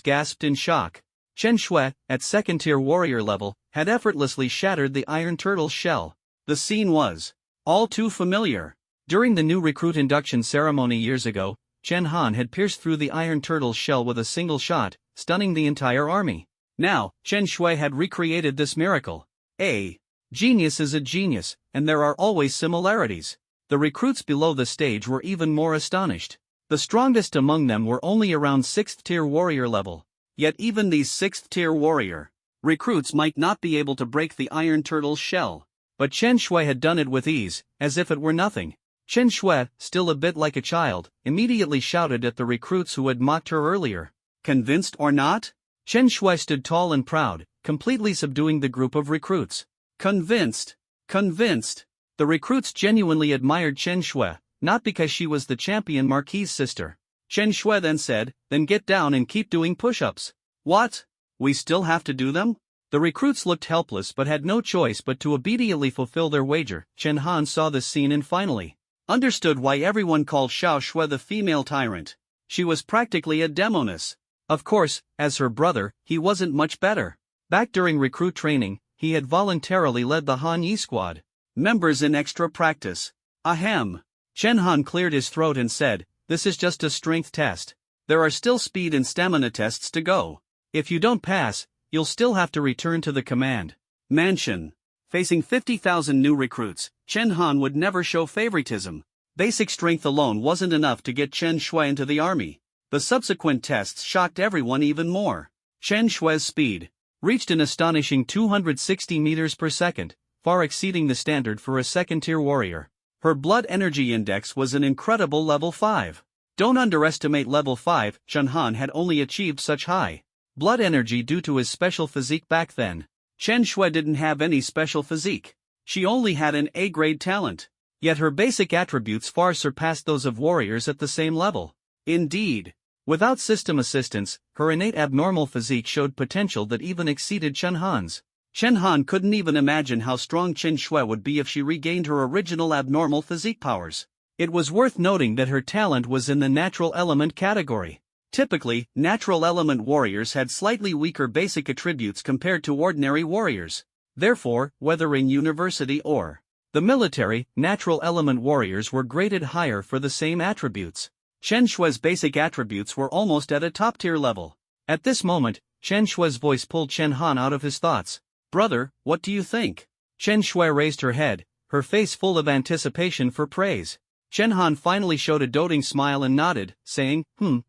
gasped in shock. Chen Shui, at second-tier warrior level, had effortlessly shattered the iron turtle's shell. The scene was all too familiar. During the new recruit induction ceremony years ago, Chen Han had pierced through the iron turtle's shell with a single shot, stunning the entire army. Now, Chen Shui had recreated this miracle. A genius is a genius, and there are always similarities. The recruits below the stage were even more astonished. The strongest among them were only around 6th-tier warrior level. Yet even these 6th-tier warrior recruits might not be able to break the iron turtle's shell. But Chen Shui had done it with ease, as if it were nothing. Chen Shui, still a bit like a child, immediately shouted at the recruits who had mocked her earlier. Convinced or not? Chen Shui stood tall and proud, completely subduing the group of recruits. Convinced. Convinced. The recruits genuinely admired Chen Shui, not because she was the champion Marquis's sister. Chen Shui then said, then get down and keep doing push-ups. What? We still have to do them? The recruits looked helpless but had no choice but to obediently fulfill their wager. Chen Han saw this scene and finally understood why everyone called Xiao Shui the female tyrant. She was practically a demoness. Of course, as her brother, he wasn't much better. Back during recruit training, he had voluntarily led the Han Yi squad members in extra practice. Ahem. Chen Han cleared his throat and said, this is just a strength test. There are still speed and stamina tests to go. If you don't pass, you'll still have to return to the command mansion. Facing 50,000 new recruits, Chen Han would never show favoritism. Basic strength alone wasn't enough to get Chen Shui into the army. The subsequent tests shocked everyone even more. Chen Shui's speed reached an astonishing 260 meters per second, far exceeding the standard for a second-tier warrior. Her blood energy index was an incredible level 5. Don't underestimate level 5. Chen Han had only achieved such high blood energy due to his special physique back then. Chen Shui didn't have any special physique. She only had an A-grade talent. Yet her basic attributes far surpassed those of warriors at the same level. Indeed, without system assistance, her innate abnormal physique showed potential that even exceeded Chen Han's. Chen Han couldn't even imagine how strong Chen Shui would be if she regained her original abnormal physique powers. It was worth noting that her talent was in the natural element category. Typically, natural element warriors had slightly weaker basic attributes compared to ordinary warriors. Therefore, whether in university or the military, natural element warriors were graded higher for the same attributes. Chen Shui's basic attributes were almost at a top-tier level. At this moment, Chen Shui's voice pulled Chen Han out of his thoughts. Brother, what do you think? Chen Shui raised her head, her face full of anticipation for praise. Chen Han finally showed a doting smile and nodded, saying,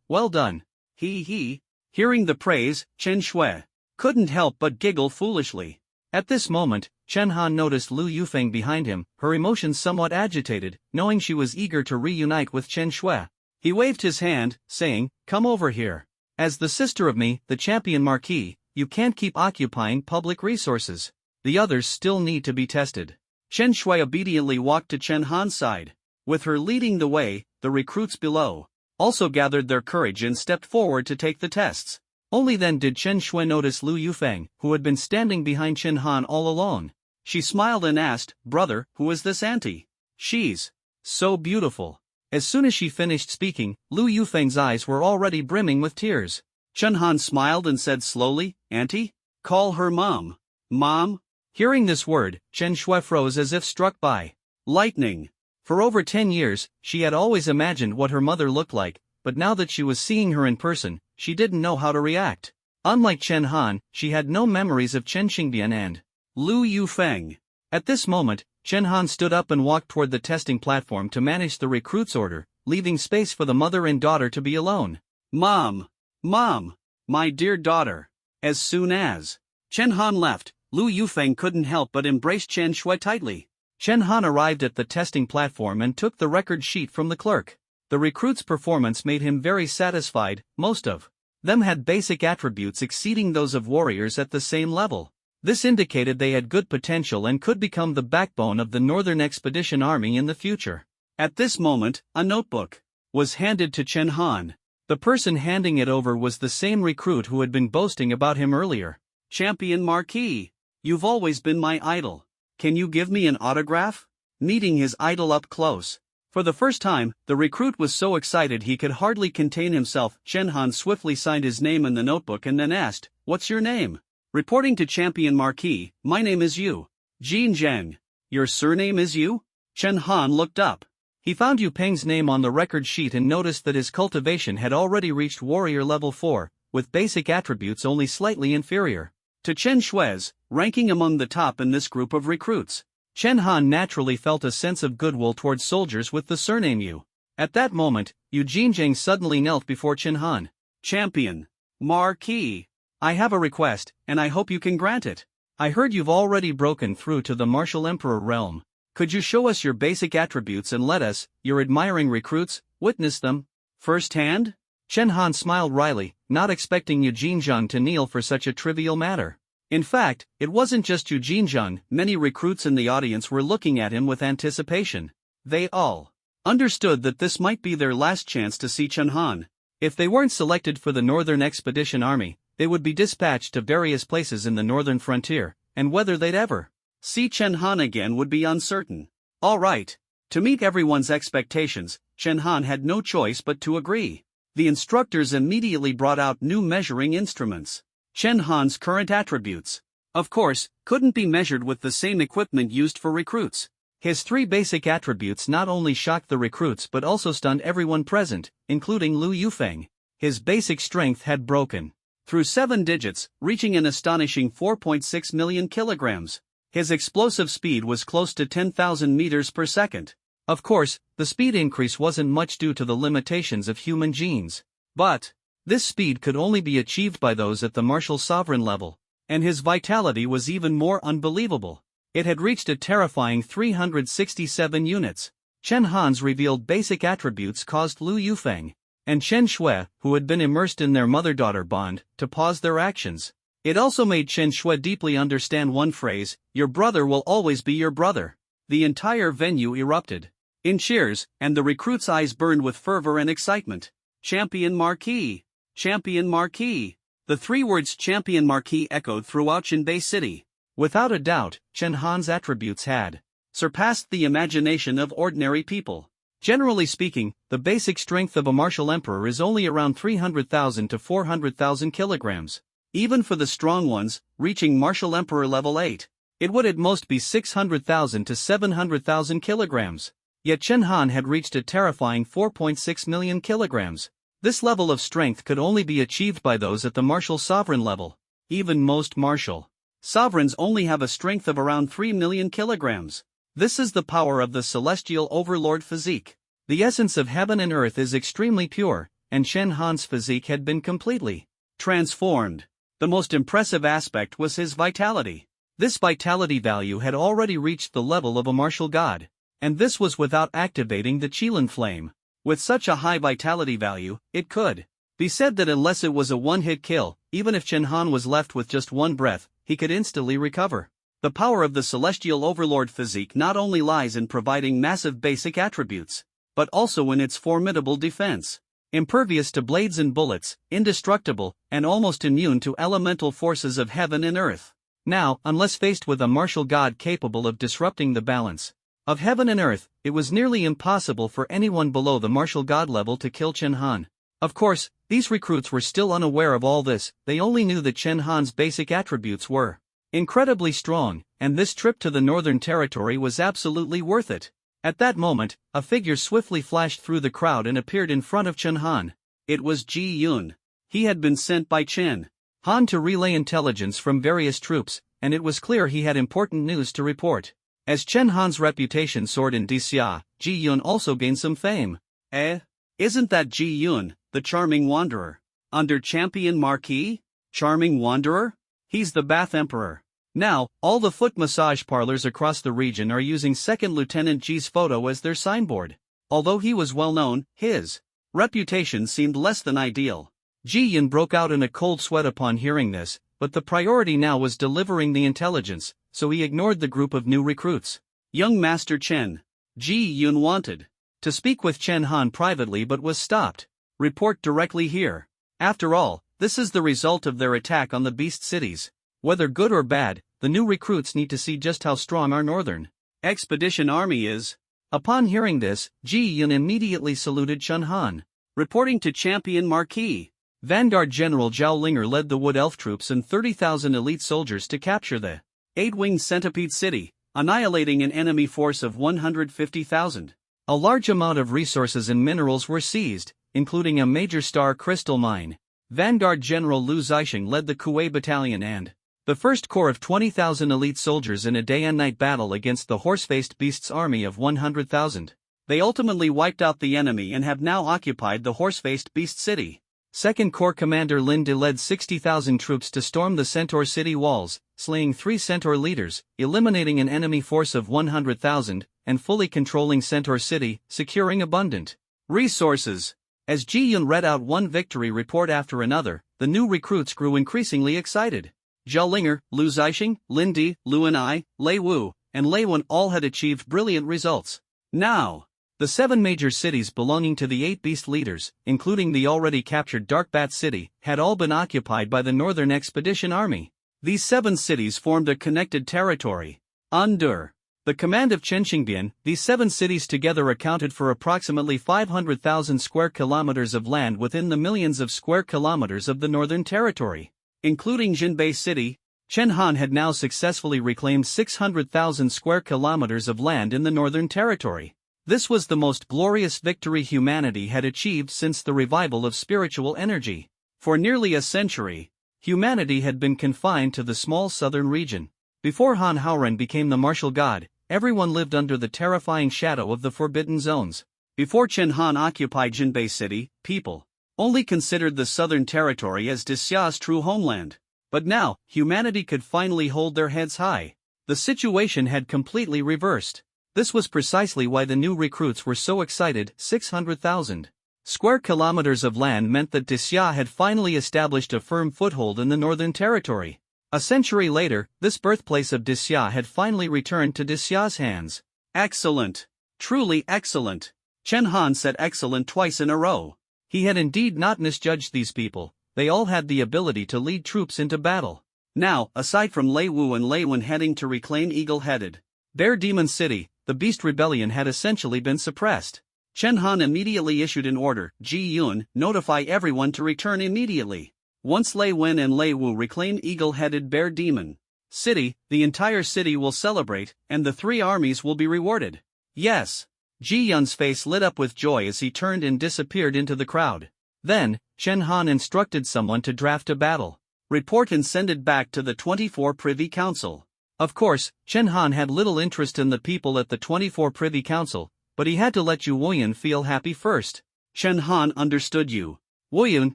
well done. He. Hearing the praise, Chen Shui couldn't help but giggle foolishly. At this moment, Chen Han noticed Lu Yufeng behind him, her emotions somewhat agitated, knowing she was eager to reunite with Chen Shui. He waved his hand, saying, come over here. As the sister of me, the champion Marquis, you can't keep occupying public resources. The others still need to be tested. Chen Shui obediently walked to Chen Han's side. With her leading the way, the recruits below also gathered their courage and stepped forward to take the tests. Only then did Chen Shui notice Lu Yufeng, who had been standing behind Chen Han all along. She smiled and asked, "Brother, who is this auntie? She's so beautiful." As soon as she finished speaking, Lu Yufeng's eyes were already brimming with tears. Chen Han smiled and said slowly, "Auntie? Call her Mom." "Mom?" Hearing this word, Chen Shui froze as if struck by lightning. For over 10 years, she had always imagined what her mother looked like, but now that she was seeing her in person, she didn't know how to react. Unlike Chen Han, she had no memories of Chen Xingbian and Lu Yufeng. At this moment, Chen Han stood up and walked toward the testing platform to manage the recruits' order, leaving space for the mother and daughter to be alone. "Mom! Mom! My dear daughter!" As soon as Chen Han left, Lu Yufeng couldn't help but embrace Chen Shui tightly. Chen Han arrived at the testing platform and took the record sheet from the clerk. The recruits' performance made him very satisfied. Most of them had basic attributes exceeding those of warriors at the same level. This indicated they had good potential and could become the backbone of the Northern Expedition Army in the future. At this moment, a notebook was handed to Chen Han. The person handing it over was the same recruit who had been boasting about him earlier. "Champion Marquis, you've always been my idol. Can you give me an autograph?" Meeting his idol up close. For the first time, the recruit was so excited he could hardly contain himself. Chen Han swiftly signed his name in the notebook and then asked, "What's your name?" "Reporting to Champion Marquis, my name is Yu Jin Zheng." "Your surname is Yu?" Chen Han looked up. He found Yu Peng's name on the record sheet and noticed that his cultivation had already reached warrior level 4, with basic attributes only slightly inferior to Chen Shui's, ranking among the top in this group of recruits. Chen Han naturally felt a sense of goodwill towards soldiers with the surname Yu. At that moment, Yu Jinzheng suddenly knelt before Chen Han. "Champion Marquis, I have a request, and I hope you can grant it. I heard you've already broken through to the martial emperor realm. Could you show us your basic attributes and let us, your admiring recruits, witness them firsthand?" Chen Han smiled wryly, not expecting Yu Jinzheng to kneel for such a trivial matter. In fact, it wasn't just Yu Jinzheng, many recruits in the audience were looking at him with anticipation. They all understood that this might be their last chance to see Chen Han. If they weren't selected for the Northern Expedition Army, they would be dispatched to various places in the northern frontier, and whether they'd ever see Chen Han again would be uncertain. All right. To meet everyone's expectations, Chen Han had no choice but to agree. The instructors immediately brought out new measuring instruments. Chen Han's current attributes, of course, couldn't be measured with the same equipment used for recruits. His 3 basic attributes not only shocked the recruits but also stunned everyone present, including Lu Yufeng. His basic strength had broken through 7 digits, reaching an astonishing 4.6 million kilograms. His explosive speed was close to 10,000 meters per second. Of course, the speed increase wasn't much due to the limitations of human genes. But this speed could only be achieved by those at the martial sovereign level. And his vitality was even more unbelievable. It had reached a terrifying 367 units. Chen Han's revealed basic attributes caused Lu Yufeng and Chen Shui, who had been immersed in their mother-daughter bond, to pause their actions. It also made Chen Shui deeply understand one phrase: "Your brother will always be your brother." The entire venue erupted in cheers, and the recruits' eyes burned with fervor and excitement. "Champion Marquis! Champion Marquis!" The 3 words Champion Marquis echoed throughout Xinbei City. Without a doubt, Chen Han's attributes had surpassed the imagination of ordinary people. Generally speaking, the basic strength of a martial emperor is only around 300,000 to 400,000 kilograms. Even for the strong ones, reaching martial emperor level 8, it would at most be 600,000 to 700,000 kilograms. Yet Chen Han had reached a terrifying 4.6 million kilograms. This level of strength could only be achieved by those at the martial sovereign level. Even most martial sovereigns only have a strength of around 3 million kilograms. This is the power of the celestial overlord physique. The essence of heaven and earth is extremely pure, and Chen Han's physique had been completely transformed. The most impressive aspect was his vitality. This vitality value had already reached the level of a martial god, and this was without activating the Qilin flame. With such a high vitality value, it could be said that unless it was a one-hit kill, even if Chen Han was left with just one breath, he could instantly recover. The power of the celestial overlord physique not only lies in providing massive basic attributes, but also in its formidable defense. Impervious to blades and bullets, indestructible, and almost immune to elemental forces of heaven and earth. Now, unless faced with a martial god capable of disrupting the balance of heaven and earth, it was nearly impossible for anyone below the martial god level to kill Chen Han. Of course, these recruits were still unaware of all this. They only knew that Chen Han's basic attributes were incredibly strong, and this trip to the Northern Territory was absolutely worth it. At that moment, a figure swiftly flashed through the crowd and appeared in front of Chen Han. It was Ji Yun. He had been sent by Chen Han to relay intelligence from various troops, and it was clear he had important news to report. As Chen Han's reputation soared in Xia, Ji Yun also gained some fame. Isn't that Ji Yun, the charming wanderer? Under Champion Marquis? Charming wanderer? He's the Bath Emperor. Now, all the foot massage parlors across the region are using Second Lieutenant Ji's photo as their signboard. Although he was well known, his reputation seemed less than ideal. Ji Yun broke out in a cold sweat upon hearing this, but the priority now was delivering the intelligence, so he ignored the group of new recruits. Young Master Chen. Ji Yun wanted to speak with Chen Han privately but was stopped. Report directly here. After all, this is the result of their attack on the beast cities. Whether good or bad, the new recruits need to see just how strong our Northern Expedition Army is. Upon hearing this, Ji Yun immediately saluted Chen Han. Reporting to Champion Marquis. Vanguard General Zhao Linger led the Wood Elf troops and 30,000 elite soldiers to capture the Eight-Winged Centipede City, annihilating an enemy force of 150,000. A large amount of resources and minerals were seized, including a major star crystal mine. Vanguard General Lu Zixing led the Kuei Battalion and the first corps of 20,000 elite soldiers in a day-and-night battle against the horse-faced beasts' army of 100,000. They ultimately wiped out the enemy and have now occupied the horse-faced beast city. Second Corps Commander Lin De led 60,000 troops to storm the Centaur city walls, slaying 3 Centaur leaders, eliminating an enemy force of 100,000, and fully controlling Centaur City, securing abundant resources. As Ji Yun read out one victory report after another, the new recruits grew increasingly excited. Zhao Linger, Lu Zixing, Lin De, Lu Enai, Lei Wu, and Lei Wen all had achieved brilliant results. Now, the 7 major cities belonging to the 8 beast leaders, including the already captured Dark Bat City, had all been occupied by the Northern Expedition Army. These 7 cities formed a connected territory. Under the command of Chen Xingbian, these 7 cities together accounted for approximately 500,000 square kilometers of land within the millions of square kilometers of the Northern Territory. Including Jinbei City, Chen Han had now successfully reclaimed 600,000 square kilometers of land in the Northern Territory. This was the most glorious victory humanity had achieved since the revival of spiritual energy. For nearly a century, humanity had been confined to the small southern region. Before Han Haoren became the martial god, everyone lived under the terrifying shadow of the Forbidden Zones. Before Chen Han occupied Jinbei City, people only considered the Southern Territory as Xia's true homeland. But now, humanity could finally hold their heads high. The situation had completely reversed. This was precisely why the new recruits were so excited. 600,000 square kilometers of land meant that Xia had finally established a firm foothold in the Northern Territory. A century later, this birthplace of Xia had finally returned to Xia's hands. Excellent. Truly excellent. Chen Han said excellent twice in a row. He had indeed not misjudged these people. They all had the ability to lead troops into battle. Now, aside from Lei Wu and Lei Wen heading to reclaim Eagle-Headed Bear Demon City, the Beast Rebellion had essentially been suppressed. Chen Han immediately issued an order, Ji Yun, notify everyone to return immediately. Once Lei Wen and Lei Wu reclaim Eagle-Headed Bear Demon City, the entire city will celebrate, and the 3 armies will be rewarded. Yes. Ji Yun's face lit up with joy as he turned and disappeared into the crowd. Then, Chen Han instructed someone to draft a battle report and send it back to the 24 Privy Council. Of course, Chen Han had little interest in the people at the 24 Privy Council, but he had to let Yu Woyun feel happy first. Chen Han understood Yu Woyun.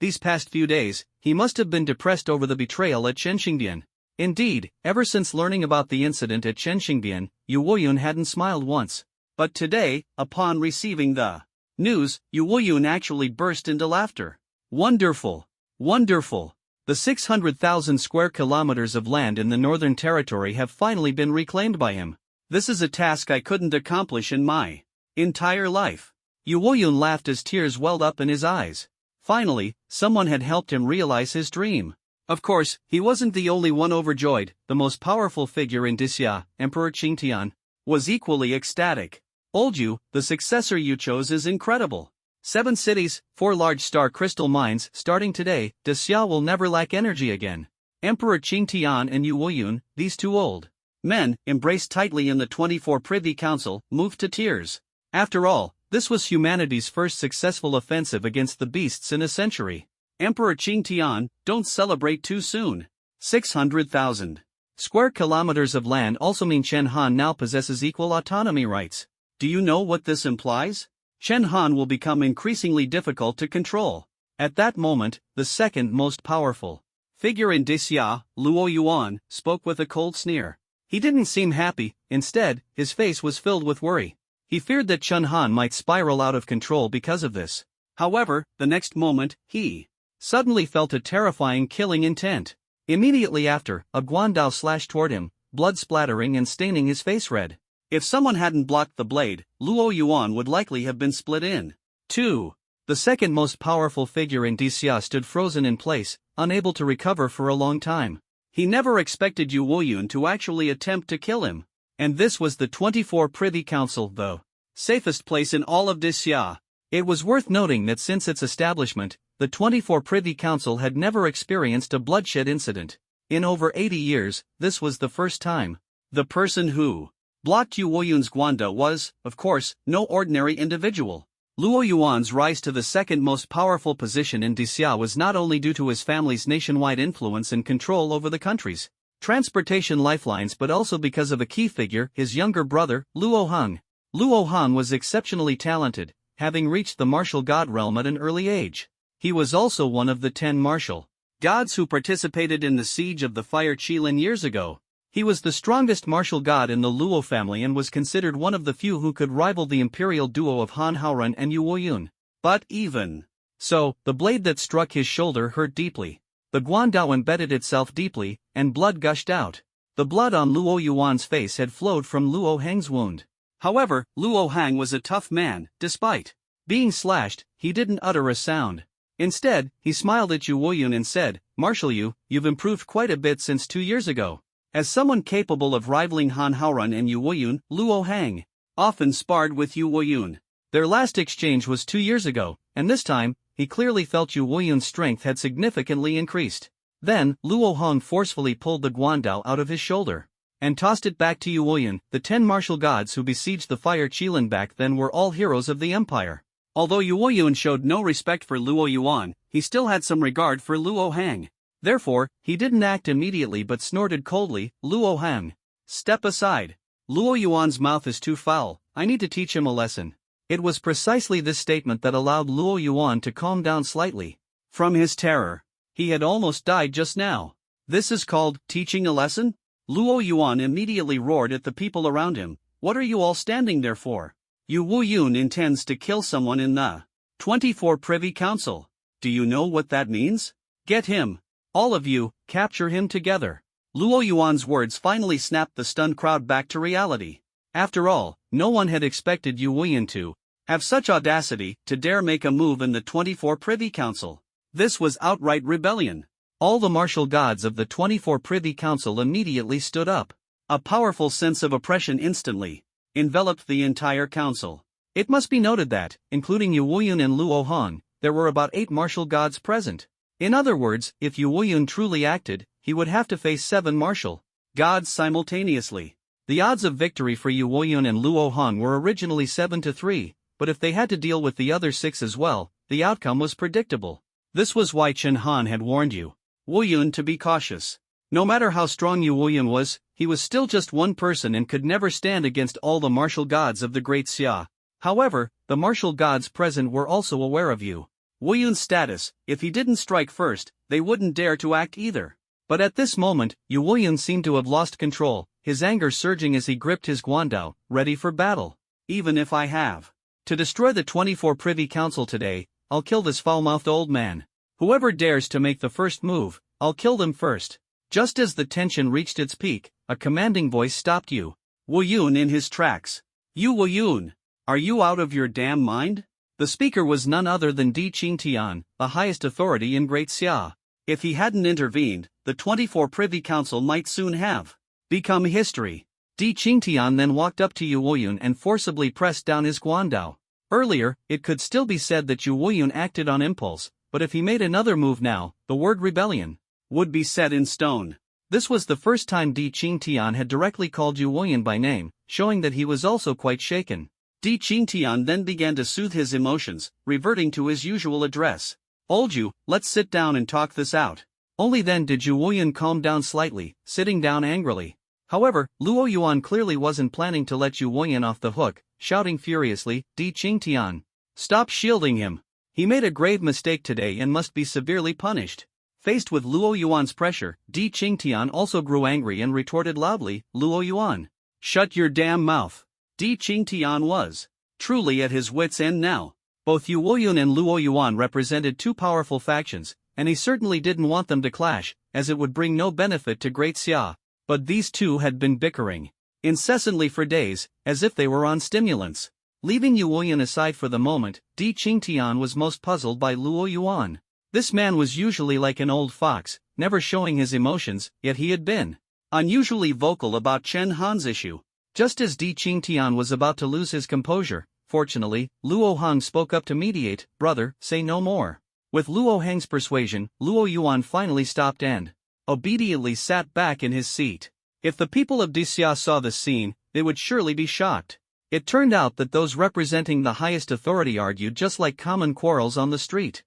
These past few days, he must have been depressed over the betrayal at Chenxingbian. Indeed, ever since learning about the incident at Chenxingbian, Yu Woyun hadn't smiled once. But today, upon receiving the news, Yu Woyun actually burst into laughter. Wonderful! Wonderful! The The 600,000 square kilometers of land in the Northern Territory have finally been reclaimed by him. This is a task I couldn't accomplish in my entire life. Yu Woyun laughed as tears welled up in his eyes. Finally, someone had helped him realize his dream. Of course, he wasn't the only one overjoyed. The most powerful figure in Dixia, Emperor Qingtian, was equally ecstatic. Old Yu, the successor you chose is incredible. 7 cities, 4 large star crystal mines. Starting today, Dixia will never lack energy again. Emperor Qingtian and Yu Woyun, these two old men, embraced tightly in the 24 Privy Council, moved to tears. After all, this was humanity's first successful offensive against the beasts in a century. Emperor Qingtian, don't celebrate too soon. 600,000 square kilometers of land also mean Chen Han now possesses equal autonomy rights. Do you know what this implies? Chen Han will become increasingly difficult to control. At that moment, the second most powerful figure in Dixia, Luo Yuan, spoke with a cold sneer. He didn't seem happy. Instead, his face was filled with worry. He feared that Chen Han might spiral out of control because of this. However, the next moment, he suddenly felt a terrifying killing intent. Immediately after, a guandao slashed toward him, blood splattering and staining his face red. If someone hadn't blocked the blade, Luo Yuan would likely have been split in two. The second most powerful figure in Dixia stood frozen in place, unable to recover for a long time. He never expected Yu Woyun to actually attempt to kill him. And this was the 24 Privy Council, the safest place in all of Dixia. It was worth noting that since its establishment, the 24 Privy Council had never experienced a bloodshed incident. In over 80 years, this was the first time. The person who blocked Yu Woyun's guanda was, of course, no ordinary individual. Luo Yuan's rise to the second most powerful position in Dixia was not only due to his family's nationwide influence and control over the country's transportation lifelines but also because of a key figure, his younger brother, Luo Heng. Luo Heng was exceptionally talented, having reached the martial god realm at an early age. He was also one of the 10 martial gods who participated in the siege of the Fire Qilin years ago. He was the strongest martial god in the Luo family and was considered one of the few who could rival the imperial duo of Han Haoran and Yu Woyun. But even so, the blade that struck his shoulder hurt deeply. The guandao embedded itself deeply, and blood gushed out. The blood on Luo Yuan's face had flowed from Luo Heng's wound. However, Luo Heng was a tough man. Despite being slashed, he didn't utter a sound. Instead, he smiled at Yu Woyun and said, "Marshal Yu, you've improved quite a bit since 2 years ago." As someone capable of rivaling Han Haoran and Yu Woyun, Luo Heng often sparred with Yu Woyun. Their last exchange was 2 years ago, and this time, he clearly felt Yu Woyun's strength had significantly increased. Then, Luo Heng forcefully pulled the guandao out of his shoulder and tossed it back to Yu Woyun. The 10 martial gods who besieged the Fire Qilin back then were all heroes of the empire. Although Yu Woyun showed no respect for Luo Yuan, he still had some regard for Luo Heng. Therefore, he didn't act immediately but snorted coldly, "Luo Heng, step aside. Luo Yuan's mouth is too foul, I need to teach him a lesson." It was precisely this statement that allowed Luo Yuan to calm down slightly. From his terror, he had almost died just now. This is called teaching a lesson? Luo Yuan immediately roared at the people around him. What are you all standing there for? Yu Woyun intends to kill someone in the 24 Privy Council. Do you know what that means? Get him. All of you, capture him together. Luo Yuan's words finally snapped the stunned crowd back to reality. After all, no one had expected Yu Woyun to have such audacity to dare make a move in the 24 Privy Council. This was outright rebellion. All the martial gods of the 24 Privy Council immediately stood up. A powerful sense of oppression instantly enveloped the entire council. It must be noted that, including Yu Woyun and Luo Heng, there were about 8 martial gods present. In other words, if Yu Woyun truly acted, he would have to face 7 martial gods simultaneously. The odds of victory for Yu Woyun and Luo Heng were originally 7-3, but if they had to deal with the other 6 as well, the outcome was predictable. This was why Chen Han had warned Yu Woyun to be cautious. No matter how strong Yu Woyun was, he was still just one person and could never stand against all the martial gods of the Great Xia. However, the martial gods present were also aware of Yu Woyun's status. If he didn't strike first, they wouldn't dare to act either. But at this moment, Yu Woyun seemed to have lost control, his anger surging as he gripped his guandao, ready for battle. Even if I have to destroy the 24 Privy Council today, I'll kill this foul-mouthed old man. Whoever dares to make the first move, I'll kill them first. Just as the tension reached its peak, a commanding voice stopped Wu Yun in his tracks. Wu Yun, are you out of your damn mind? The speaker was none other than Di Qingtian, the highest authority in Great Xia. If he hadn't intervened, the 24 Privy Council might soon have become history. Di Qingtian then walked up to Wu Yun and forcibly pressed down his guandao. Earlier, it could still be said that Wu Yun acted on impulse, but if he made another move now, the word rebellion would be set in stone. This was the first time Di Qingtian had directly called Wu Yun by name, showing that he was also quite shaken. Di Qingtian then began to soothe his emotions, reverting to his usual address. Old Yu, let's sit down and talk this out. Only then did Wu Yun calm down slightly, sitting down angrily. However, Luo Yuan clearly wasn't planning to let Wu Yun off the hook, shouting furiously, Di Qingtian, stop shielding him. He made a grave mistake today and must be severely punished. Faced with Luo Yuan's pressure, Di Qingtian also grew angry and retorted loudly, Luo Yuan, shut your damn mouth. Di Qingtian was truly at his wits' end now. Both Wu Yun and Luo Yuan represented two powerful factions, and he certainly didn't want them to clash, as it would bring no benefit to Great Xia. But these two had been bickering incessantly for days, as if they were on stimulants. Leaving Wu Yun aside for the moment, Di Qingtian was most puzzled by Luo Yuan. This man was usually like an old fox, never showing his emotions, yet he had been unusually vocal about Chen Han's issue. Just as Di Qingtian was about to lose his composure, fortunately, Luo Hang spoke up to mediate, brother, say no more. With Luo Hang's persuasion, Luo Yuan finally stopped and obediently sat back in his seat. If the people of Dixia saw this scene, they would surely be shocked. It turned out that those representing the highest authority argued just like common quarrels on the street.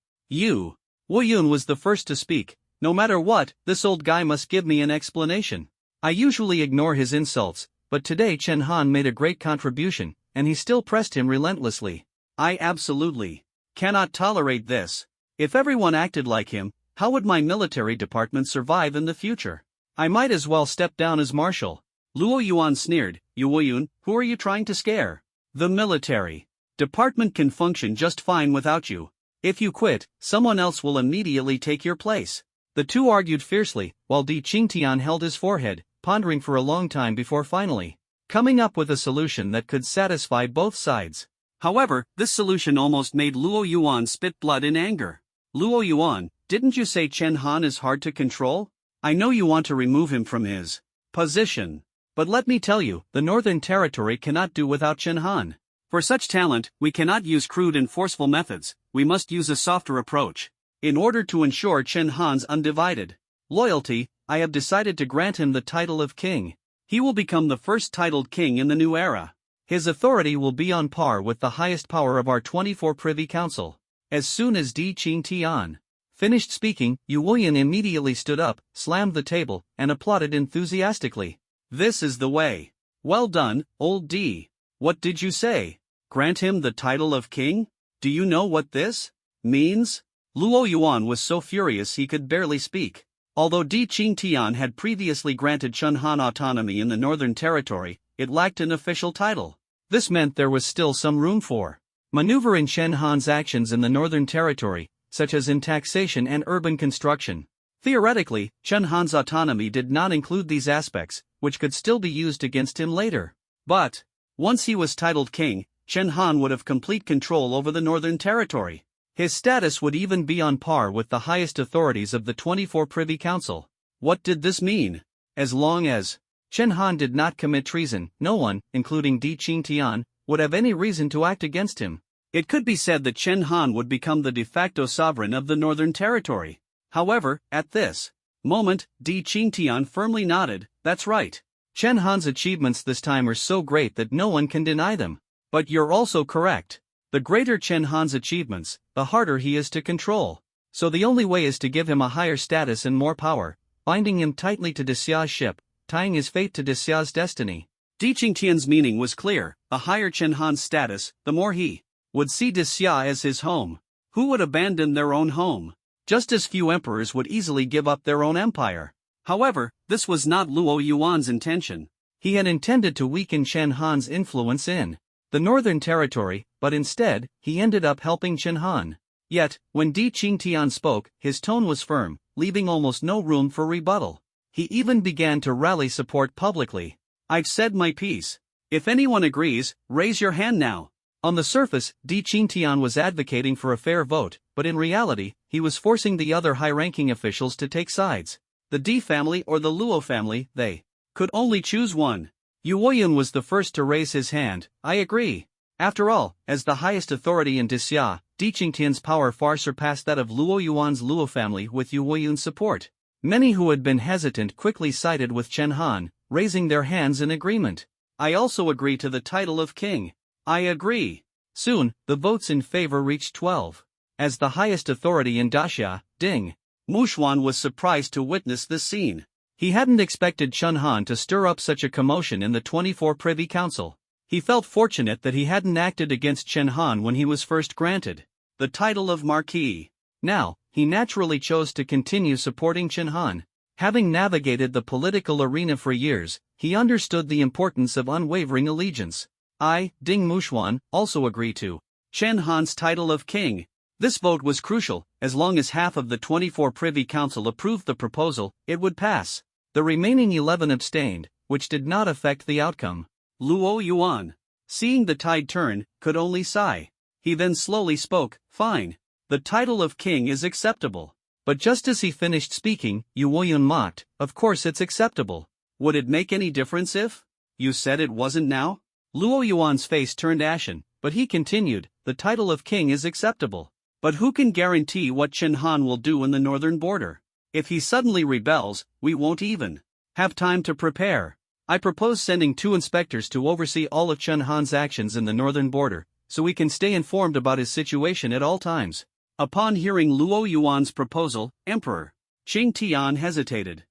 Wu Yun was the first to speak. No matter what, this old guy must give me an explanation. I usually ignore his insults, but today Chen Han made a great contribution, and he still pressed him relentlessly. I absolutely cannot tolerate this. If everyone acted like him, how would my military department survive in the future? I might as well step down as marshal. Luo Yuan sneered, Wu Yun, who are you trying to scare? The military department can function just fine without you. If you quit, someone else will immediately take your place. The two argued fiercely, while Di Qingtian held his forehead, pondering for a long time before finally coming up with a solution that could satisfy both sides. However, this solution almost made Luo Yuan spit blood in anger. Luo Yuan, didn't you say Chen Han is hard to control? I know you want to remove him from his position. But let me tell you, the Northern Territory cannot do without Chen Han. For such talent, we cannot use crude and forceful methods, we must use a softer approach. In order to ensure Chen Han's undivided loyalty, I have decided to grant him the title of king. He will become the first titled king in the new era. His authority will be on par with the highest power of our 24 Privy Council. As soon as Di Qingtian finished speaking, Wu Yun immediately stood up, slammed the table, and applauded enthusiastically. This is the way. Well done, old D. What did you say? Grant him the title of king? Do you know what this means? Luo Yuan was so furious he could barely speak. Although Di Qingtian had previously granted Chen Han autonomy in the Northern Territory, it lacked an official title. This meant there was still some room for maneuver in Chen Han's actions in the Northern Territory, such as in taxation and urban construction. Theoretically, Chen Han's autonomy did not include these aspects, which could still be used against him later. But once he was titled king, Chen Han would have complete control over the Northern Territory. His status would even be on par with the highest authorities of the 24 Privy Council. What did this mean? As long as Chen Han did not commit treason, no one, including Di Qingtian, would have any reason to act against him. It could be said that Chen Han would become the de facto sovereign of the Northern Territory. However, at this moment, Di Qingtian firmly nodded, that's right. Chen Han's achievements this time are so great that no one can deny them. But you're also correct. The greater Chen Han's achievements, the harder he is to control. So the only way is to give him a higher status and more power, binding him tightly to Dixia's ship, tying his fate to Dixia's destiny. Di Qingtian's meaning was clear, the higher Chen Han's status, the more he would see Dixia as his home. Who would abandon their own home? Just as few emperors would easily give up their own empire. However, this was not Luo Yuan's intention. He had intended to weaken Chen Han's influence in the Northern Territory, but instead, he ended up helping Chen Han. Yet, when Di Qingtian spoke, his tone was firm, leaving almost no room for rebuttal. He even began to rally support publicly. "I've said my piece. If anyone agrees, raise your hand now." On the surface, Di Qingtian was advocating for a fair vote, but in reality, he was forcing the other high-ranking officials to take sides. The Di family or the Luo family, they could only choose one. Yu Woyun was the first to raise his hand. "I agree." After all, as the highest authority in Dixia, Di Qingtian's power far surpassed that of Luo Yuan's Luo family with Yu Woyun's support. Many who had been hesitant quickly sided with Chen Han, raising their hands in agreement. "I also agree to the title of king." "I agree." Soon, the votes in favor reached 12. As the highest authority in Daxia, Ding Muxuan was surprised to witness this scene. He hadn't expected Chen Han to stir up such a commotion in the 24 Privy Council. He felt fortunate that he hadn't acted against Chen Han when he was first granted the title of Marquis. Now, he naturally chose to continue supporting Chen Han. Having navigated the political arena for years, he understood the importance of unwavering allegiance. I, Ding Muxuan, also agree to Chen Han's title of king. This vote was crucial. As long as half of the 24 Privy Council approved the proposal, it would pass. The remaining 11 abstained, which did not affect the outcome. Luo Yuan, seeing the tide turn, could only sigh. He then slowly spoke. "Fine. The title of king is acceptable." But just as he finished speaking, Yu Woyun mocked. "Of course it's acceptable. Would it make any difference if you said it wasn't now?" Luo Yuan's face turned ashen, but he continued, "The title of king is acceptable. But who can guarantee what Chen Han will do in the northern border? If he suddenly rebels, we won't even have time to prepare. I propose sending 2 inspectors to oversee all of Chen Han's actions in the northern border, so we can stay informed about his situation at all times." Upon hearing Luo Yuan's proposal, Emperor Qingtian hesitated.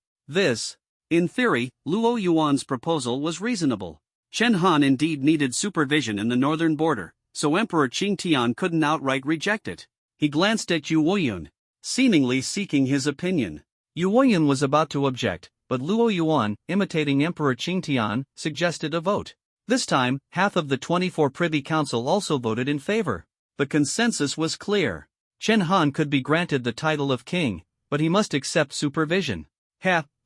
In theory, Luo Yuan's proposal was reasonable. Chen Han indeed needed supervision in the northern border, so Emperor Qingtian couldn't outright reject it. He glanced at Yu Woyun, seemingly seeking his opinion. Yu Woyun was about to object, but Luo Yuan, imitating Emperor Qingtian, suggested a vote. This time, half of the 24 Privy Council also voted in favor. The consensus was clear. Chen Han could be granted the title of king, but he must accept supervision.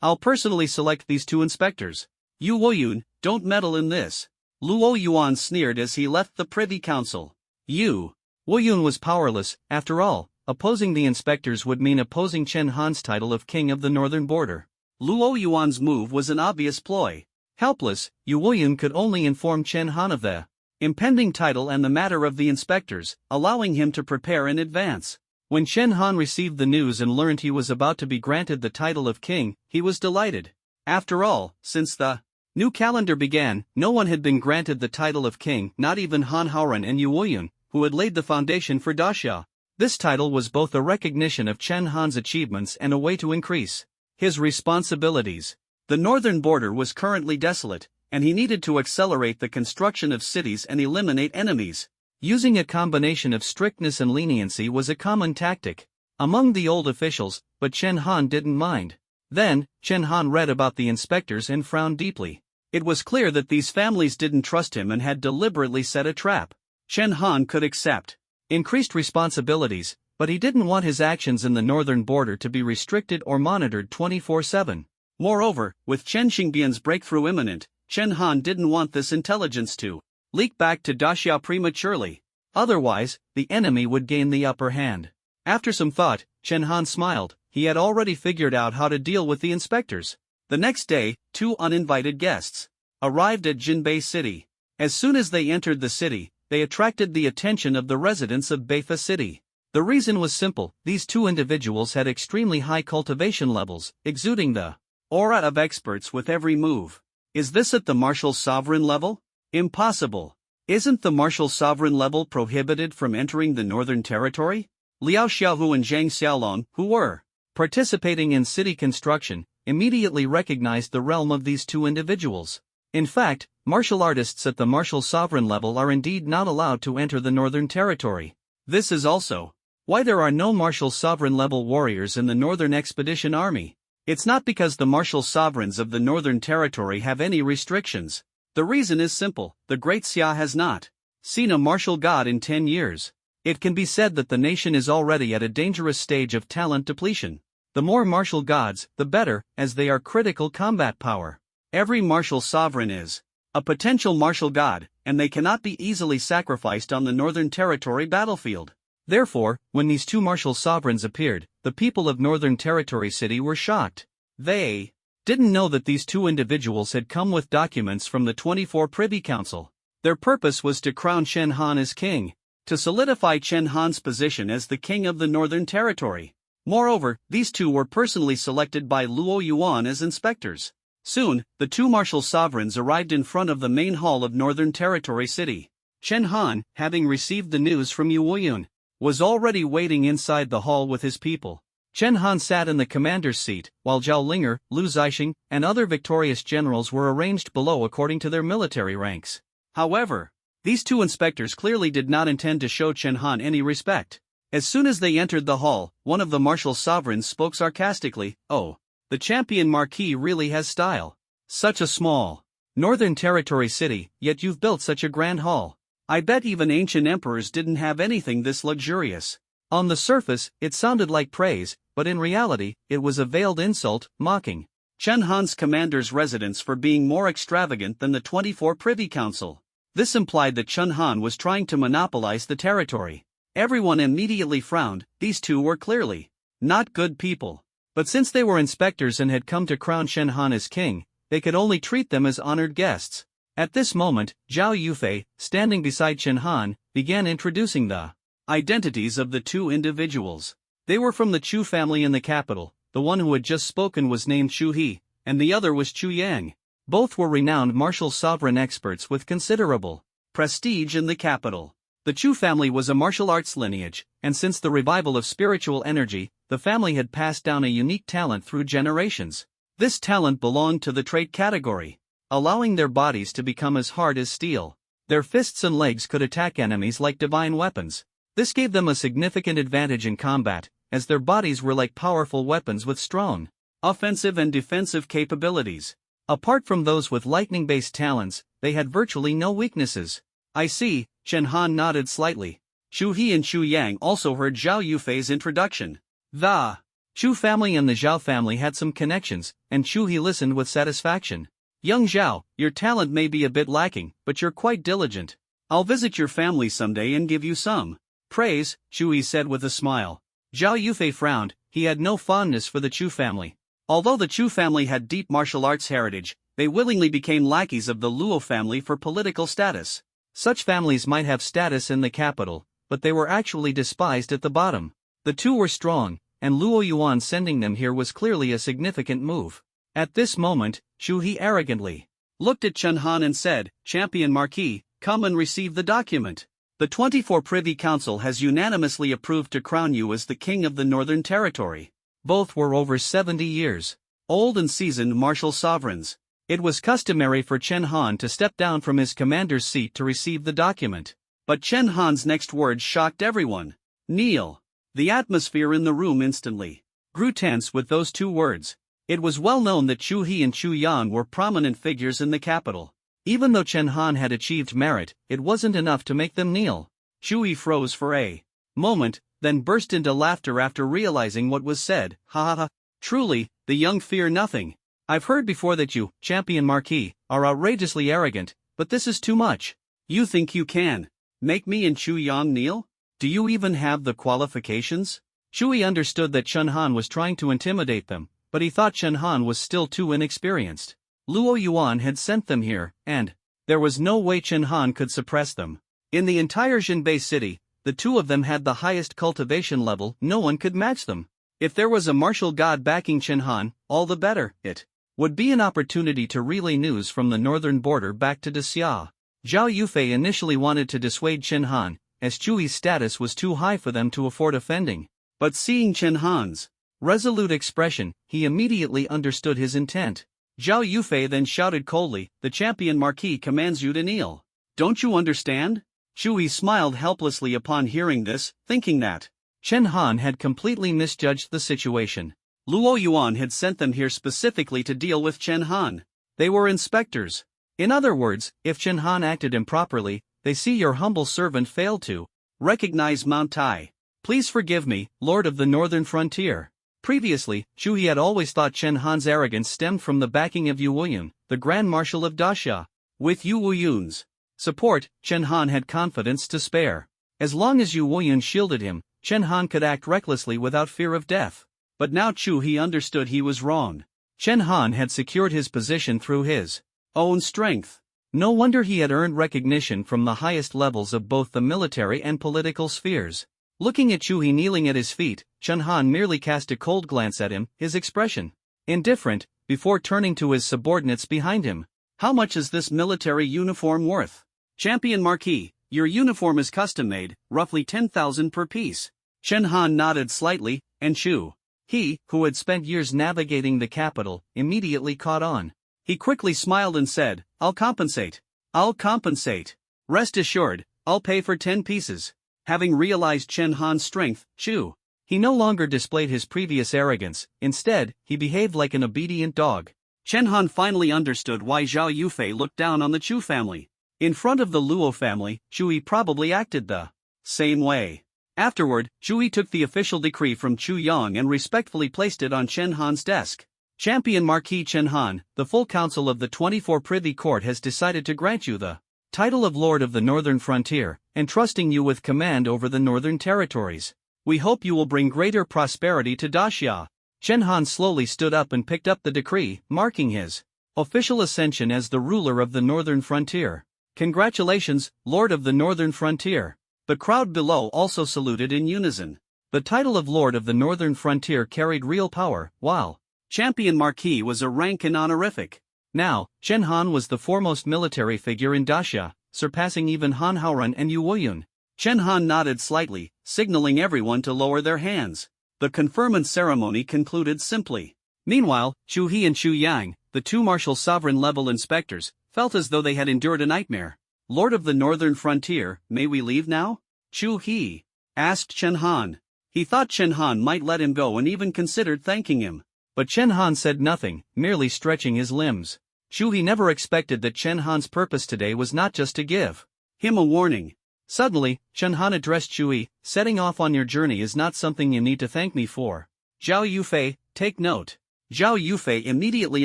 I'll personally select these 2 inspectors. Yu Woyun, don't meddle in this." Luo Yuan sneered as he left the Privy Council. Yu Woyun was powerless. After all, opposing the inspectors would mean opposing Chen Han's title of king of the northern border. Luo Yuan's move was an obvious ploy. Helpless, Yu Woyun could only inform Chen Han of the impending title and the matter of the inspectors, allowing him to prepare in advance. When Chen Han received the news and learned he was about to be granted the title of king, he was delighted. After all, since the new calendar began, no one had been granted the title of king, not even Han Haoran and Yu Woyun, who had laid the foundation for Daxia. This title was both a recognition of Chen Han's achievements and a way to increase his responsibilities. The northern border was currently desolate, and he needed to accelerate the construction of cities and eliminate enemies. Using a combination of strictness and leniency was a common tactic among the old officials, but Chen Han didn't mind. Then, Chen Han read about the inspectors and frowned deeply. It was clear that these families didn't trust him and had deliberately set a trap. Chen Han could accept increased responsibilities, but he didn't want his actions in the northern border to be restricted or monitored 24/7. Moreover, with Chen Xingbian's breakthrough imminent, Chen Han didn't want this intelligence to leak back to Daxia prematurely. Otherwise, the enemy would gain the upper hand. After some thought, Chen Han smiled. He had already figured out how to deal with the inspectors. The next day, 2 uninvited guests arrived at Jinbei City. As soon as they entered the city, they attracted the attention of the residents of Beifa City. The reason was simple: these 2 individuals had extremely high cultivation levels, exuding the aura of experts with every move. Is this at the martial sovereign level? Impossible. Isn't the martial sovereign level prohibited from entering the northern territory? Liao Xiaohu and Zhang Xiaolong, who were participating in city construction, immediately recognized the realm of these 2 individuals. In fact, martial artists at the martial sovereign level are indeed not allowed to enter the northern territory. This is also why there are no martial sovereign level warriors in the Northern Expedition Army. It's not because the martial sovereigns of the Northern Territory have any restrictions. The reason is simple: the Great Xia has not seen a martial god in 10 years. It can be said that the nation is already at a dangerous stage of talent depletion. The more martial gods, the better, as they are critical combat power. Every martial sovereign is a potential martial god, and they cannot be easily sacrificed on the Northern Territory battlefield. Therefore, when these two martial sovereigns appeared, the people of Northern Territory City were shocked. They didn't know that these two individuals had come with documents from the 24 Privy Council. Their purpose was to crown Chen Han as king, to solidify Chen Han's position as the king of the Northern Territory. Moreover, these two were personally selected by Luo Yuan as inspectors. Soon, the two martial sovereigns arrived in front of the main hall of Northern Territory City. Chen Han, having received the news from Yuoyun, was already waiting inside the hall with his people. Chen Han sat in the commander's seat, while Zhao Linger, Lu Zixing, and other victorious generals were arranged below according to their military ranks. However, these two inspectors clearly did not intend to show Chen Han any respect. As soon as they entered the hall, one of the martial sovereigns spoke sarcastically, "Oh, the champion marquis really has style. Such a small Northern Territory city, yet you've built such a grand hall. I bet even ancient emperors didn't have anything this luxurious." On the surface, it sounded like praise, but in reality, it was a veiled insult, mocking Chen Han's commander's residence for being more extravagant than the 24 Privy Council. This implied that Chen Han was trying to monopolize the territory. Everyone immediately frowned. These two were clearly not good people. But since they were inspectors and had come to crown Chen Han as king, they could only treat them as honored guests. At this moment, Zhao Yufei, standing beside Chen Han, began introducing the identities of the two individuals. They were from the Chu family in the capital. The one who had just spoken was named Chu He, and the other was Chu Yang. Both were renowned martial sovereign experts with considerable prestige in the capital. The Chu family was a martial arts lineage, and since the revival of spiritual energy, the family had passed down a unique talent through generations. This talent belonged to the trait category, allowing their bodies to become as hard as steel. Their fists and legs could attack enemies like divine weapons. This gave them a significant advantage in combat, as their bodies were like powerful weapons with strong offensive and defensive capabilities. Apart from those with lightning-based talents, they had virtually no weaknesses. "I see," Chen Han nodded slightly. Chu He and Chu Yang also heard Zhao Yufei's introduction. The Chu family and the Zhao family had some connections, and Chu He listened with satisfaction. "Young Zhao, your talent may be a bit lacking, but you're quite diligent. I'll visit your family someday and give you some praise," Chu He said with a smile. Zhao Yufei frowned. He had no fondness for the Chu family. Although the Chu family had deep martial arts heritage, they willingly became lackeys of the Luo family for political status. Such families might have status in the capital, but they were actually despised at the bottom. The two were strong, and Luo Yuan sending them here was clearly a significant move. At this moment, Chu He arrogantly looked at Chen Han and said, "Champion Marquis, come and receive the document. The 24 Privy Council has unanimously approved to crown you as the king of the Northern Territory." Both were over 70 years old and seasoned martial sovereigns. It was customary for Chen Han to step down from his commander's seat to receive the document. But Chen Han's next words shocked everyone. "Kneel." The atmosphere in the room instantly grew tense with those two words. It was well known that Chu He and Chu Yang were prominent figures in the capital. Even though Chen Han had achieved merit, it wasn't enough to make them kneel. Chu He froze for a moment, then burst into laughter after realizing what was said. "Ha ha ha. Truly, the young fear nothing. I've heard before that you, Champion Marquis, are outrageously arrogant, but this is too much. You think you can make me and Chu Yang kneel? Do you even have the qualifications?" Chu He understood that Chen Han was trying to intimidate them, but he thought Chen Han was still too inexperienced. Luo Yuan had sent them here, and there was no way Chen Han could suppress them. In the entire Jinbei city, the two of them had the highest cultivation level. No one could match them. If there was a martial god backing Chen Han, all the better. It would be an opportunity to relay news from the northern border back to Xia. Zhao Yufei initially wanted to dissuade Chen Han, as Chu He's status was too high for them to afford offending. But seeing Chen Han's resolute expression, he immediately understood his intent. Zhao Yufei then shouted coldly, "The Champion Marquis commands you to kneel. Don't you understand?" Chu He smiled helplessly upon hearing this, thinking that Chen Han had completely misjudged the situation. Luo Yuan had sent them here specifically to deal with Chen Han. They were inspectors. In other words, if Chen Han acted improperly, they see your humble servant failed to Recognize Mount Tai. Please forgive me, Lord of the Northern Frontier. Previously, Chu He had always thought Chen Han's arrogance stemmed from the backing of Yu Wuyun, the Grand Marshal of Daxia. With Yu Wuyun's support, Chen Han had confidence to spare. As long as Yu Wuyun shielded him, Chen Han could act recklessly without fear of death. But now Chu He understood he was wrong. Chen Han had secured his position through his own strength. No wonder he had earned recognition from the highest levels of both the military and political spheres. Looking at Chu He kneeling at his feet, Chen Han merely cast a cold glance at him, his expression indifferent, before turning to his subordinates behind him. How much is this military uniform worth? Champion Marquis, your uniform is custom-made, roughly 10,000 per piece. Chen Han nodded slightly, and Chu He, who had spent years navigating the capital, immediately caught on. He quickly smiled and said, I'll compensate. I'll compensate. Rest assured, I'll pay for 10 pieces. Having realized Chen Han's strength, Chu He no longer displayed his previous arrogance. Instead, he behaved like an obedient dog. Chen Han finally understood why Zhao Yufei looked down on the Chu family. In front of the Luo family, Chu He probably acted the same way. Afterward, Chu He took the official decree from Chu Yang and respectfully placed it on Chen Han's desk. Champion Marquis Chen Han, the full council of the 24 Privy Court has decided to grant you the title of Lord of the Northern Frontier, entrusting you with command over the northern territories. We hope you will bring greater prosperity to Daxia. Chen Han slowly stood up and picked up the decree, marking his official ascension as the ruler of the northern frontier. Congratulations, Lord of the Northern Frontier. The crowd below also saluted in unison. The title of Lord of the Northern Frontier carried real power, while Champion Marquis was a rank and honorific. Now, Chen Han was the foremost military figure in Daxia, surpassing even Han Haoran and Yu Wuyun. Chen Han nodded slightly, signaling everyone to lower their hands. The conferment ceremony concluded simply. Meanwhile, Chu He and Chu Yang, the two martial sovereign-level inspectors, felt as though they had endured a nightmare. Lord of the Northern Frontier, may we leave now? Chu He asked Chen Han. He thought Chen Han might let him go and even considered thanking him. But Chen Han said nothing, merely stretching his limbs. Chu He never expected that Chen Han's purpose today was not just to give him a warning. Suddenly, Chen Han addressed Chu He, setting off on your journey is not something you need to thank me for. Zhao Yufei, take note. Zhao Yufei immediately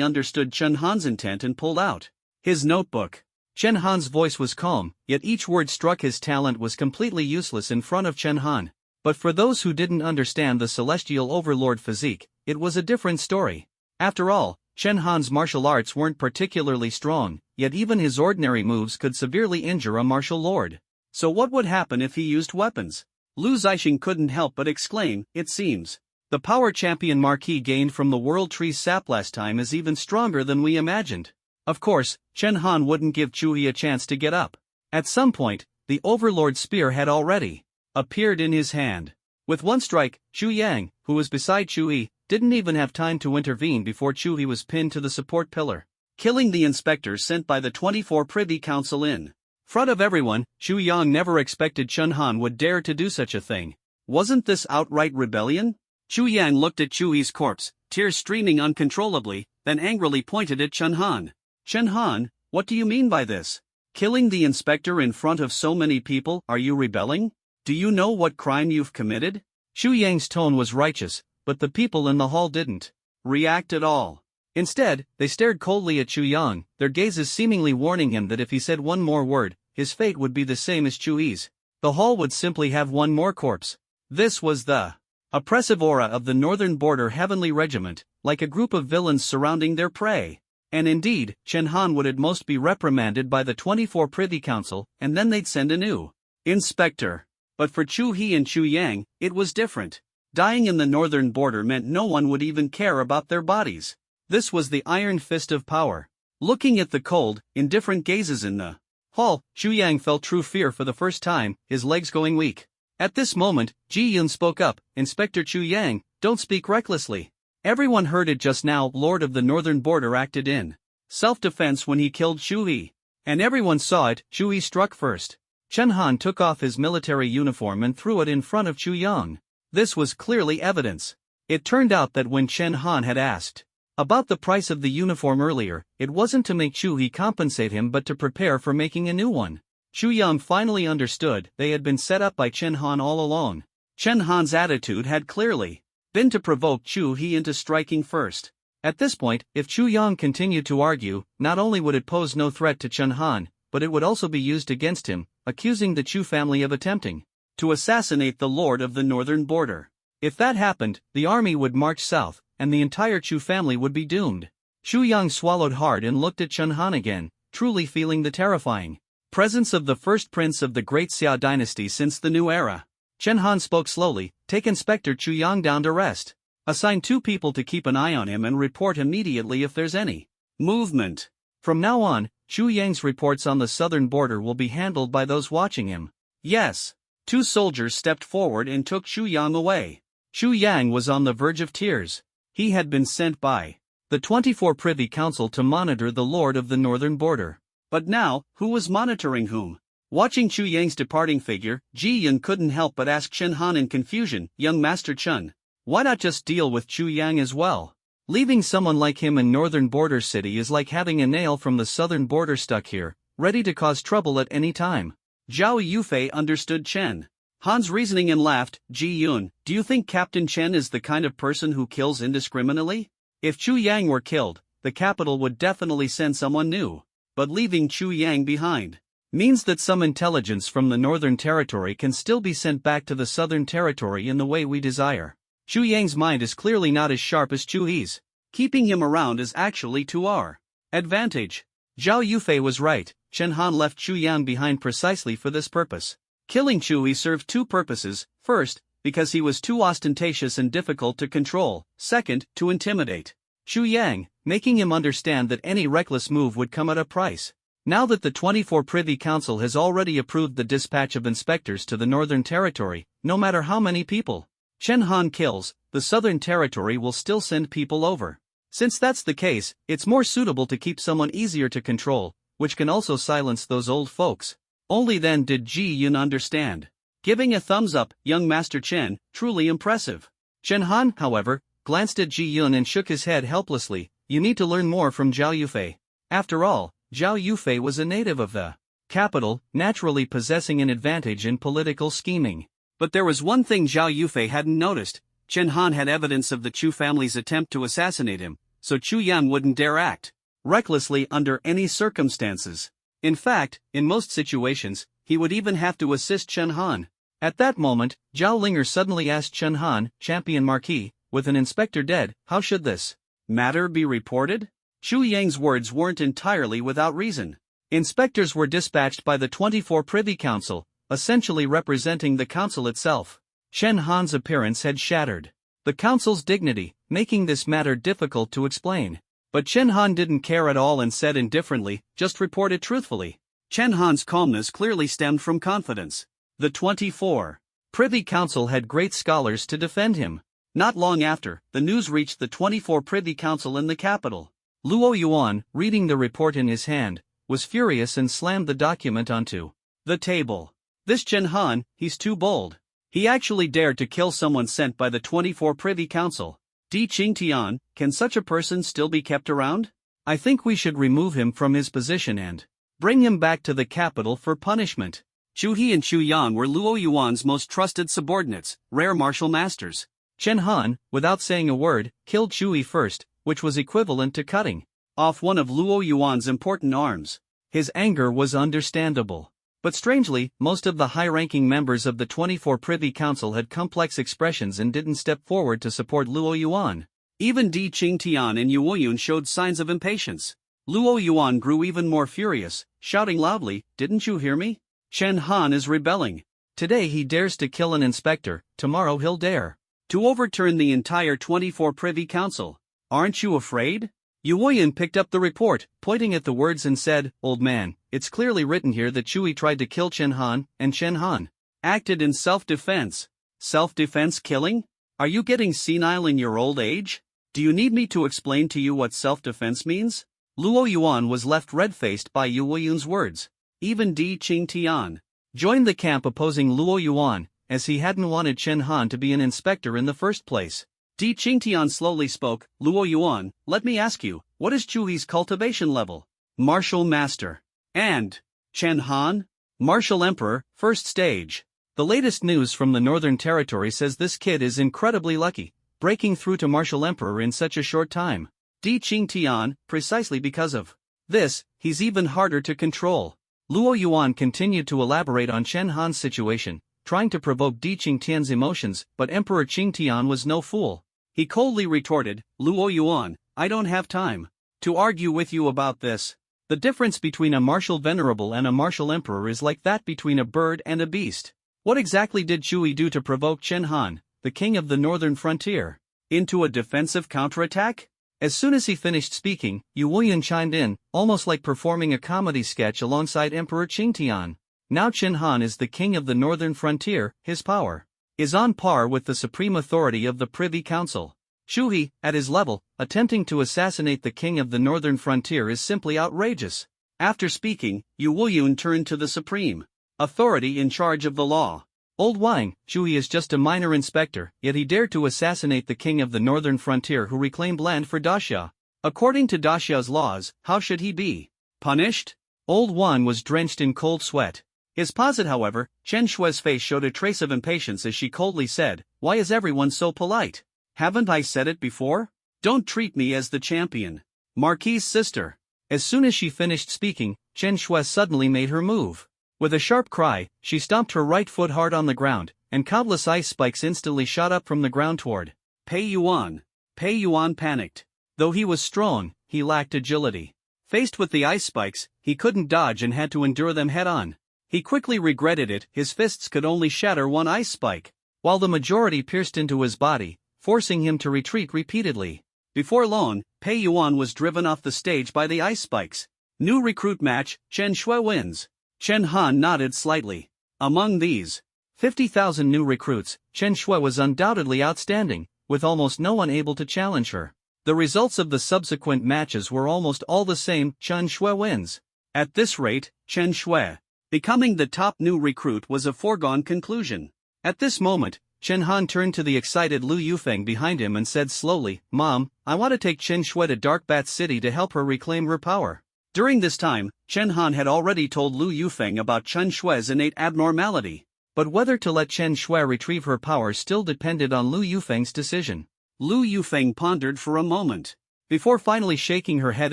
understood Chen Han's intent and pulled out his notebook. Chen Han's voice was calm, yet each word struck his talent was completely useless in front of Chen Han. But for those who didn't understand the celestial overlord physique, it was a different story. After all, Chen Han's martial arts weren't particularly strong, yet even his ordinary moves could severely injure a martial lord. So what would happen if he used weapons? Lu Zixing couldn't help but exclaim, it seems. The power Champion Marquis gained from the World Tree's sap last time is even stronger than we imagined. Of course, Chen Han wouldn't give Chu He a chance to get up. At some point, the Overlord's spear had already appeared in his hand. With one strike, Chu Yang, who was beside Chu He, didn't even have time to intervene before Chu He was pinned to the support pillar, killing the inspectors sent by the 24 Privy Council in front of everyone. Chu Yang never expected Chen Han would dare to do such a thing. Wasn't this outright rebellion? Chu Yang looked at Chu He's corpse, tears streaming uncontrollably, then angrily pointed at Chen Han. Chen Han, what do you mean by this? Killing the inspector in front of so many people, are you rebelling? Do you know what crime you've committed? Chu Yang's tone was righteous, but the people in the hall didn't react at all. Instead, they stared coldly at Chu Yang, their gazes seemingly warning him that if he said one more word, his fate would be the same as Chu Yi's. The hall would simply have one more corpse. This was the oppressive aura of the Northern Border Heavenly Regiment, like a group of villains surrounding their prey. And indeed, Chen Han would at most be reprimanded by the 24 Privy Council, and then they'd send a new inspector. But for Chu He and Chu Yang, it was different. Dying in the northern border meant no one would even care about their bodies. This was the iron fist of power. Looking at the cold, indifferent gazes in the hall, Chu Yang felt true fear for the first time, his legs going weak. At this moment, Ji Yun spoke up, Inspector Chu Yang, don't speak recklessly. Everyone heard it just now, Lord of the Northern Border acted in self-defense when he killed Chu He. And everyone saw it, Chu He struck first. Chen Han took off his military uniform and threw it in front of Chu Yang. This was clearly evidence. It turned out that when Chen Han had asked about the price of the uniform earlier, it wasn't to make Chu He compensate him but to prepare for making a new one. Chu Yang finally understood they had been set up by Chen Han all along. Chen Han's attitude had clearly been to provoke Chu He into striking first. At this point, if Chu Yang continued to argue, not only would it pose no threat to Chen Han, but it would also be used against him, accusing the Chu family of attempting to assassinate the Lord of the Northern Border. If that happened, the army would march south, and the entire Chu family would be doomed. Chu Yang swallowed hard and looked at Chen Han again, truly feeling the terrifying presence of the first prince of the great Xia dynasty since the new era. Chen Han spoke slowly, "Take Inspector Chu Yang down to rest. Assign 2 people to keep an eye on him and report immediately if there's any movement. From now on, Chu Yang's reports on the southern border will be handled by those watching him." "Yes." 2 soldiers stepped forward and took Chu Yang away. Chu Yang was on the verge of tears. He had been sent by the 24 Privy Council to monitor the Lord of the Northern Border. But now, who was monitoring whom? Watching Chu Yang's departing figure, Ji Yun couldn't help but ask Chen Han in confusion, "Young Master Chen, why not just deal with Chu Yang as well? Leaving someone like him in Northern Border City is like having a nail from the southern border stuck here, ready to cause trouble at any time." Zhao Yufei understood Chen Han's reasoning and laughed. "Ji Yun, do you think Captain Chen is the kind of person who kills indiscriminately? If Chu Yang were killed, the capital would definitely send someone new. But leaving Chu Yang behind means that some intelligence from the Northern Territory can still be sent back to the Southern Territory in the way we desire. Chu Yang's mind is clearly not as sharp as Chu He's. Keeping him around is actually to our advantage." Zhao Yufei was right. Chen Han left Chu Yang behind precisely for this purpose. Killing Chu He served 2 purposes: first, because he was too ostentatious and difficult to control; second, to intimidate Chu Yang, making him understand that any reckless move would come at a price. Now that the 24 Privy Council has already approved the dispatch of inspectors to the Northern Territory, no matter how many people Chen Han kills, the Southern Territory will still send people over. Since that's the case, it's more suitable to keep someone easier to control, which can also silence those old folks. Only then did Ji Yun understand. Giving a thumbs up, "Young Master Chen, truly impressive." Chen Han, however, glanced at Ji Yun and shook his head helplessly. "You need to learn more from Zhao Yufei." After all, Zhao Yufei was a native of the capital, naturally possessing an advantage in political scheming. But there was one thing Zhao Yufei hadn't noticed. Chen Han had evidence of the Chu family's attempt to assassinate him, so Chu Yang wouldn't dare act recklessly under any circumstances. In fact, in most situations, he would even have to assist Chen Han. At that moment, Zhao Linger suddenly asked Chen Han, "Champion Marquis, with an inspector dead, how should this matter be reported?" Chu Yang's words weren't entirely without reason. Inspectors were dispatched by the 24 Privy Council, essentially representing the council itself. Chen Han's appearance had shattered the council's dignity, making this matter difficult to explain. But Chen Han didn't care at all and said indifferently, "Just report it truthfully." Chen Han's calmness clearly stemmed from confidence. The 24 Privy Council had great scholars to defend him. Not long after, the news reached the 24 Privy Council in the capital. Luo Yuan, reading the report in his hand, was furious and slammed the document onto the table. "This Chen Han, he's too bold. He actually dared to kill someone sent by the 24 Privy Council. Di Qingtian, can such a person still be kept around? I think we should remove him from his position and bring him back to the capital for punishment." Chu He and Chu Yang were Luo Yuan's most trusted subordinates, rare martial masters. Chen Han, without saying a word, killed Chu He first, which was equivalent to cutting off one of Luo Yuan's important arms. His anger was understandable. But strangely, most of the high-ranking members of the 24 Privy Council had complex expressions and didn't step forward to support Luo Yuan. Even Di Qingtian and Luo Yun showed signs of impatience. Luo Yuan grew even more furious, shouting loudly, "Didn't you hear me? Chen Han is rebelling. Today he dares to kill an inspector, tomorrow he'll dare to overturn the entire 24 Privy Council. Aren't you afraid?" Luo Yun picked up the report, pointing at the words and said, "Old man, it's clearly written here that Chui tried to kill Chen Han, and Chen Han acted in self-defense. Self-defense killing? Are you getting senile in your old age? Do you need me to explain to you what self-defense means?" Luo Yuan was left red-faced by Luo Yun's words. Even Di Qingtian joined the camp opposing Luo Yuan, as he hadn't wanted Chen Han to be an inspector in the first place. Di Qingtian slowly spoke, "Luo Yuan, let me ask you, what is Chui's cultivation level?" "Martial master." "And Chen Han?" Martial Emperor, first stage. The latest news from the Northern Territory says this kid is incredibly lucky, breaking through to Martial Emperor in such a short time. Di Qingtian, precisely because of this, he's even harder to control. Luo Yuan continued to elaborate on Chen Han's situation, trying to provoke Di Qingtian's emotions, but Emperor Qingtian was no fool. He coldly retorted, "Luo Yuan, I don't have time to argue with you about this. The difference between a martial venerable and a martial emperor is like that between a bird and a beast." What exactly did Chui do to provoke Chen Han, the king of the northern frontier, into a defensive counterattack? As soon as he finished speaking, Yu Wuyan chimed in, almost like performing a comedy sketch alongside Emperor Qingtian. Now Chen Han is the king of the northern frontier, his power is on par with the supreme authority of the Privy Council. Shuhi, at his level, attempting to assassinate the king of the northern frontier is simply outrageous. After speaking, Yu Wuyun turned to the supreme authority in charge of the law. Old Wang, Shuhi is just a minor inspector, yet he dared to assassinate the king of the northern frontier who reclaimed land for Daxia. According to Daxia's laws, how should he be punished? Old Wang was drenched in cold sweat. His posit, however, Chen Shui's face showed a trace of impatience as she coldly said, "Why is everyone so polite? Haven't I said it before? Don't treat me as the champion." Marquis's sister. As soon as she finished speaking, Chen Shui suddenly made her move. With a sharp cry, she stomped her right foot hard on the ground, and countless ice spikes instantly shot up from the ground toward Pei Yuan. Pei Yuan panicked. Though he was strong, he lacked agility. Faced with the ice spikes, he couldn't dodge and had to endure them head-on. He quickly regretted it, his fists could only shatter one ice spike, while the majority pierced into his body, forcing him to retreat repeatedly. Before long, Pei Yuan was driven off the stage by the ice spikes. New recruit match, Chen Shui wins. Chen Han nodded slightly. Among these 50,000 new recruits, Chen Shui was undoubtedly outstanding, with almost no one able to challenge her. The results of the subsequent matches were almost all the same, Chen Shui wins. At this rate, Chen Shui becoming the top new recruit was a foregone conclusion. At this moment, Chen Han turned to the excited Lu Yufeng behind him and said slowly, "Mom, I want to take Chen Shui to Dark Bat City to help her reclaim her power." During this time, Chen Han had already told Lu Yufeng about Chen Shui's innate abnormality. But whether to let Chen Shui retrieve her power still depended on Lu Yufeng's decision. Lu Yufeng pondered for a moment, before finally shaking her head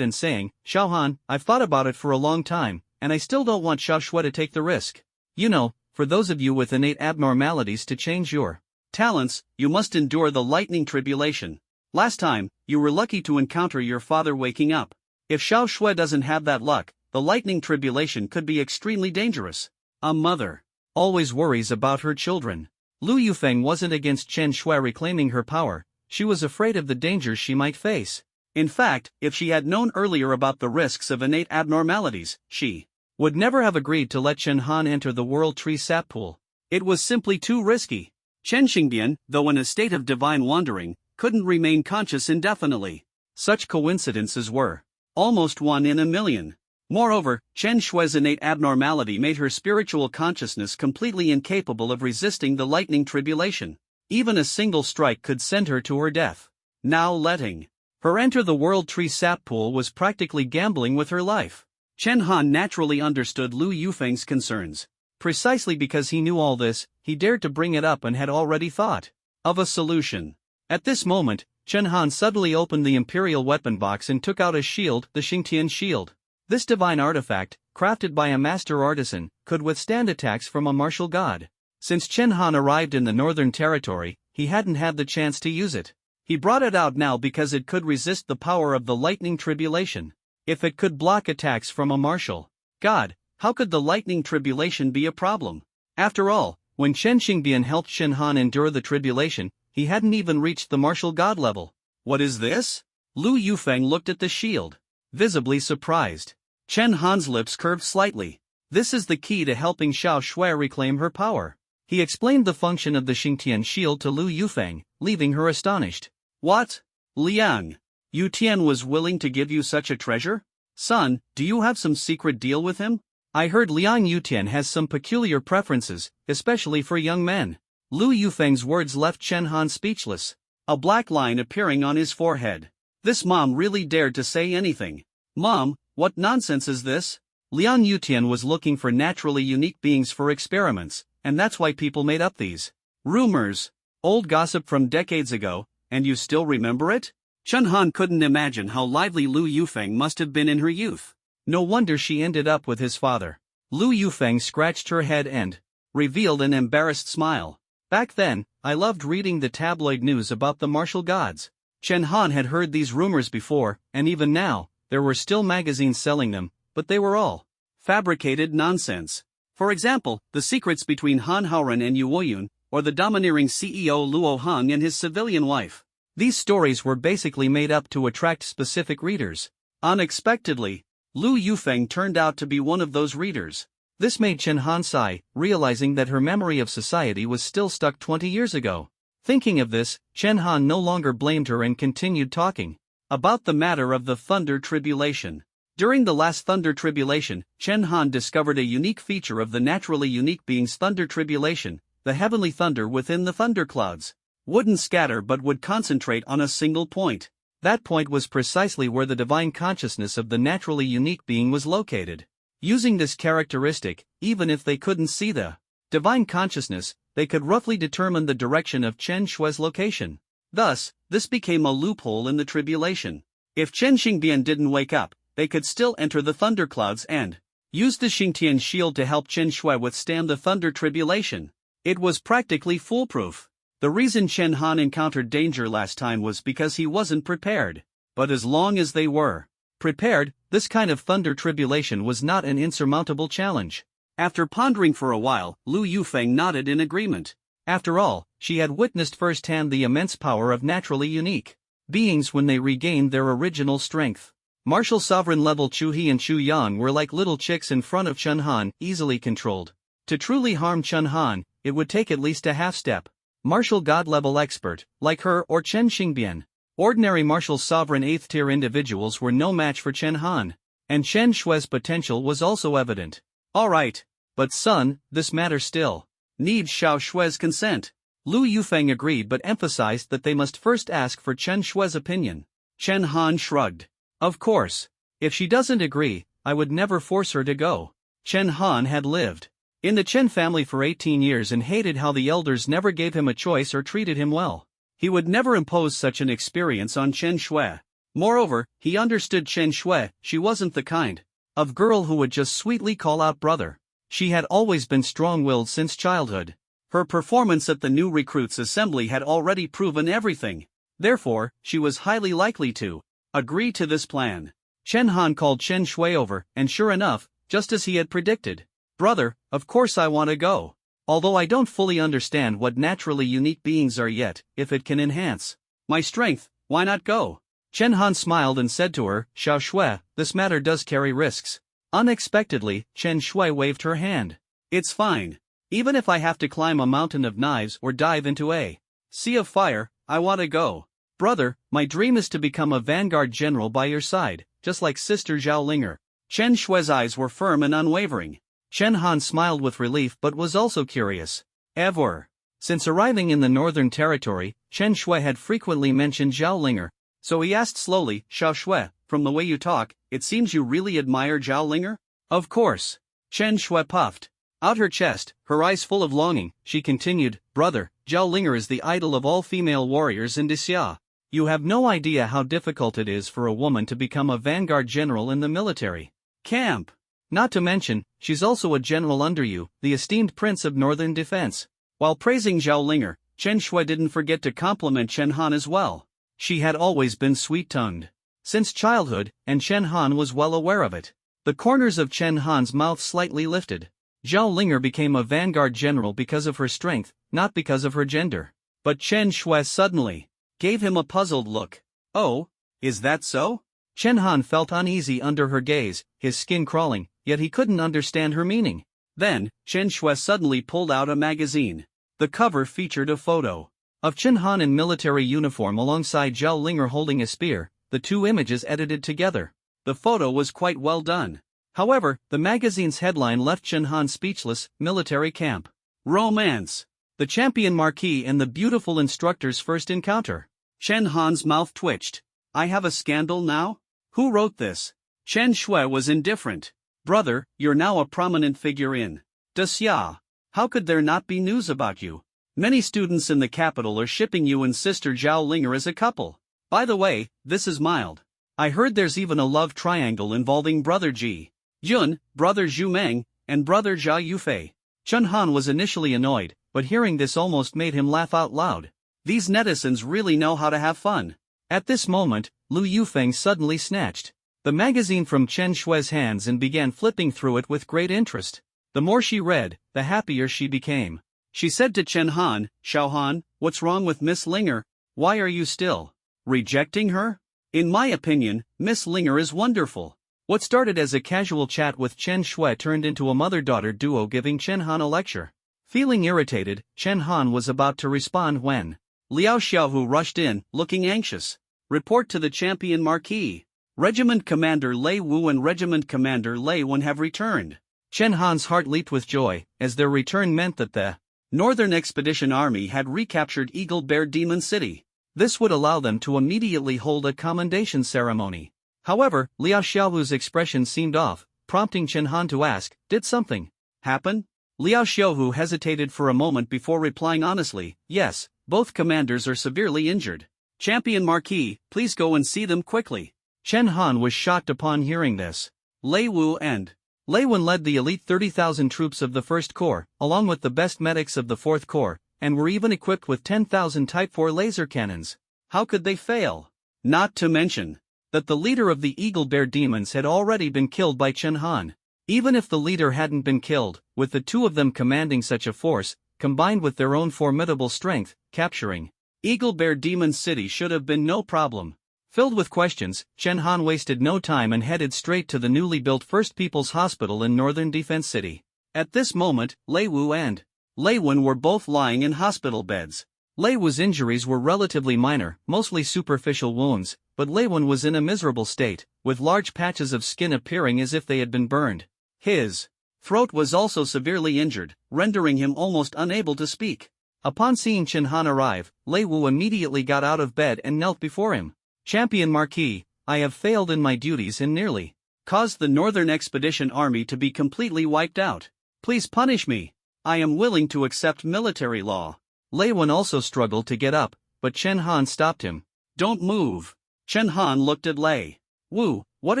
and saying, "Xiao Han, I've thought about it for a long time, and I still don't want Xiao Shui to take the risk. You know, for those of you with innate abnormalities to change your talents, you must endure the lightning tribulation. Last time, you were lucky to encounter your father waking up. If Xiao Shui doesn't have that luck, the lightning tribulation could be extremely dangerous." A mother always worries about her children. Lu Yufeng wasn't against Chen Shui reclaiming her power, she was afraid of the dangers she might face. In fact, if she had known earlier about the risks of innate abnormalities, she would never have agreed to let Chen Han enter the World Tree Sap Pool. It was simply too risky. Chen Xingbian, though in a state of divine wandering, couldn't remain conscious indefinitely. Such coincidences were almost one in a million. Moreover, Chen Shui's innate abnormality made her spiritual consciousness completely incapable of resisting the lightning tribulation. Even a single strike could send her to her death. Now letting her enter the World Tree Sap Pool was practically gambling with her life. Chen Han naturally understood Lu Yufeng's concerns. Precisely because he knew all this, he dared to bring it up and had already thought of a solution. At this moment, Chen Han suddenly opened the imperial weapon box and took out a shield, the Xingtian shield. This divine artifact, crafted by a master artisan, could withstand attacks from a martial god. Since Chen Han arrived in the Northern Territory, he hadn't had the chance to use it. He brought it out now because it could resist the power of the lightning tribulation. If it could block attacks from a martial god, how could the lightning tribulation be a problem? After all, when Chen Xingbian helped Chen Han endure the tribulation, he hadn't even reached the martial god level. What is this? Lu Yufeng looked at the shield, visibly surprised. Chen Han's lips curved slightly. This is the key to helping Xiao Shui reclaim her power. He explained the function of the Xingtian shield to Lu Yufeng, leaving her astonished. What? Liang Yutian was willing to give you such a treasure? Son, do you have some secret deal with him? I heard Liang Yutian has some peculiar preferences, especially for young men. Lu Yufeng's words left Chen Han speechless, a black line appearing on his forehead. This mom really dared to say anything. Mom, what nonsense is this? Lian Yutian was looking for naturally unique beings for experiments, and that's why people made up these rumors. Old gossip from decades ago, and you still remember it? Chen Han couldn't imagine how lively Lu Yufeng must have been in her youth. No wonder she ended up with his father. Lu Yufeng scratched her head and revealed an embarrassed smile. Back then, I loved reading the tabloid news about the martial gods. Chen Han had heard these rumors before, and even now, there were still magazines selling them, but they were all fabricated nonsense. For example, the secrets between Han Haoren and Yu Woyun, or the domineering CEO Luo Heng and his civilian wife. These stories were basically made up to attract specific readers. Unexpectedly, Lu Yufeng turned out to be one of those readers. This made Chen Han sigh, realizing that her memory of society was still stuck 20 years ago. Thinking of this, Chen Han no longer blamed her and continued talking about the matter of the Thunder Tribulation. During the last Thunder Tribulation, Chen Han discovered a unique feature of the naturally unique being's Thunder Tribulation. The heavenly thunder within the thunderclouds wouldn't scatter but would concentrate on a single point. That point was precisely where the divine consciousness of the naturally unique being was located. Using this characteristic, even if they couldn't see the divine consciousness, they could roughly determine the direction of Chen Shui's location. Thus, this became a loophole in the tribulation. If Chen Xingbian didn't wake up, they could still enter the thunderclouds and use the Xingtian shield to help Chen Shui withstand the thunder tribulation. It was practically foolproof. The reason Chen Han encountered danger last time was because he wasn't prepared. But as long as they were prepared, this kind of thunder tribulation was not an insurmountable challenge. After pondering for a while, Lu Yufeng nodded in agreement. After all, she had witnessed firsthand the immense power of naturally unique beings when they regained their original strength. Martial sovereign level Chu He and Chu Yang were like little chicks in front of Chen Han, easily controlled. To truly harm Chen Han, it would take at least a half step. Martial god-level expert, like her or Chen Xingbian. Ordinary martial sovereign 8th-tier individuals were no match for Chen Han. And Chen Shui's potential was also evident. Alright. But son, this matter still needs Xiao Shui's consent. Lu Yufeng agreed but emphasized that they must first ask for Chen Shui's opinion. Chen Han shrugged. Of course. If she doesn't agree, I would never force her to go. Chen Han had lived in the Chen family for 18 years and hated how the elders never gave him a choice or treated him well. He would never impose such an experience on Chen Shui. Moreover, he understood Chen Shui, she wasn't the kind of girl who would just sweetly call out brother. She had always been strong-willed since childhood. Her performance at the new recruits' assembly had already proven everything. Therefore, she was highly likely to agree to this plan. Chen Han called Chen Shui over, and sure enough, just as he had predicted. Brother, of course I want to go. Although I don't fully understand what naturally unique beings are yet, if it can enhance my strength, why not go? Chen Han smiled and said to her, Xiao Shui, this matter does carry risks. Unexpectedly, Chen Shui waved her hand. It's fine. Even if I have to climb a mountain of knives or dive into a sea of fire, I want to go. Brother, my dream is to become a vanguard general by your side, just like Sister Zhao Linger. Chen Shui's eyes were firm and unwavering. Chen Han smiled with relief but was also curious. Ever since arriving in the Northern Territory, Chen Shui had frequently mentioned Zhao Linger, so he asked slowly, Xiao Shui, from the way you talk, it seems you really admire Zhao Linger? Of course. Chen Shui puffed out her chest, her eyes full of longing. She continued, Brother, Zhao Linger is the idol of all female warriors in Xia. You have no idea how difficult it is for a woman to become a vanguard general in the military camp. Not to mention, she's also a general under you, the esteemed prince of Northern Defense. While praising Zhao Linger, Chen Shui didn't forget to compliment Chen Han as well. She had always been sweet-tongued since childhood, and Chen Han was well aware of it. The corners of Chen Han's mouth slightly lifted. Zhao Linger became a vanguard general because of her strength, not because of her gender. But Chen Shui suddenly gave him a puzzled look. Oh, is that so? Chen Han felt uneasy under her gaze, his skin crawling, yet he couldn't understand her meaning. Then, Chen Shui suddenly pulled out a magazine. The cover featured a photo of Chen Han in military uniform alongside Zhao Linger holding a spear, the two images edited together. The photo was quite well done. However, the magazine's headline left Chen Han speechless, military camp. Romance. The champion marquis and the beautiful instructor's first encounter. Chen Han's mouth twitched. I have a scandal now? Who wrote this? Chen Shui was indifferent. Brother, you're now a prominent figure in Daxia. How could there not be news about you? Many students in the capital are shipping you and Sister Zhao Linger as a couple. By the way, this is mild. I heard there's even a love triangle involving Brother Ji Jun, Brother Zhu Meng, and Brother Jia Yufei. Chen Han was initially annoyed, but hearing this almost made him laugh out loud. These netizens really know how to have fun. At this moment, Lu Yufeng suddenly snatched the magazine from Chen Shui's hands and began flipping through it with great interest. The more she read, the happier she became. She said to Chen Han, "Xiao Han, what's wrong with Miss Linger? Why are you still rejecting her? In my opinion, Miss Linger is wonderful." What started as a casual chat with Chen Shui turned into a mother-daughter duo giving Chen Han a lecture. Feeling irritated, Chen Han was about to respond when Liao Xiaohu rushed in, looking anxious. "Report to the Champion Marquis. Regiment Commander Lei Wu and Regiment Commander Lei Wen have returned." Chen Han's heart leaped with joy, as their return meant that the Northern Expedition Army had recaptured Eagle Bear Demon City. This would allow them to immediately hold a commendation ceremony. However, Liao Xiaohu's expression seemed off, prompting Chen Han to ask, "Did something happen?" Liao Xiaohu hesitated for a moment before replying honestly, "Yes, both commanders are severely injured. Champion Marquis, please go and see them quickly." Chen Han was shocked upon hearing this. Lei Wu and Lei Wen led the elite 30,000 troops of the 1st Corps, along with the best medics of the 4th Corps, and were even equipped with 10,000 Type 4 laser cannons. How could they fail? Not to mention that the leader of the Eagle Bear Demons had already been killed by Chen Han. Even if the leader hadn't been killed, with the two of them commanding such a force, combined with their own formidable strength, capturing Eagle Bear Demon City should have been no problem. Filled with questions, Chen Han wasted no time and headed straight to the newly built First People's Hospital in Northern Defense City. At this moment, Lei Wu and Lei Wen were both lying in hospital beds. Lei Wu's injuries were relatively minor, mostly superficial wounds, but Lei Wen was in a miserable state, with large patches of skin appearing as if they had been burned. His throat was also severely injured, rendering him almost unable to speak. Upon seeing Chen Han arrive, Lei Wu immediately got out of bed and knelt before him. "Champion Marquis, I have failed in my duties and nearly caused the Northern Expedition Army to be completely wiped out. Please punish me. I am willing to accept military law." Lei Wen also struggled to get up, but Chen Han stopped him. "Don't move." Chen Han looked at Lei Wu. "What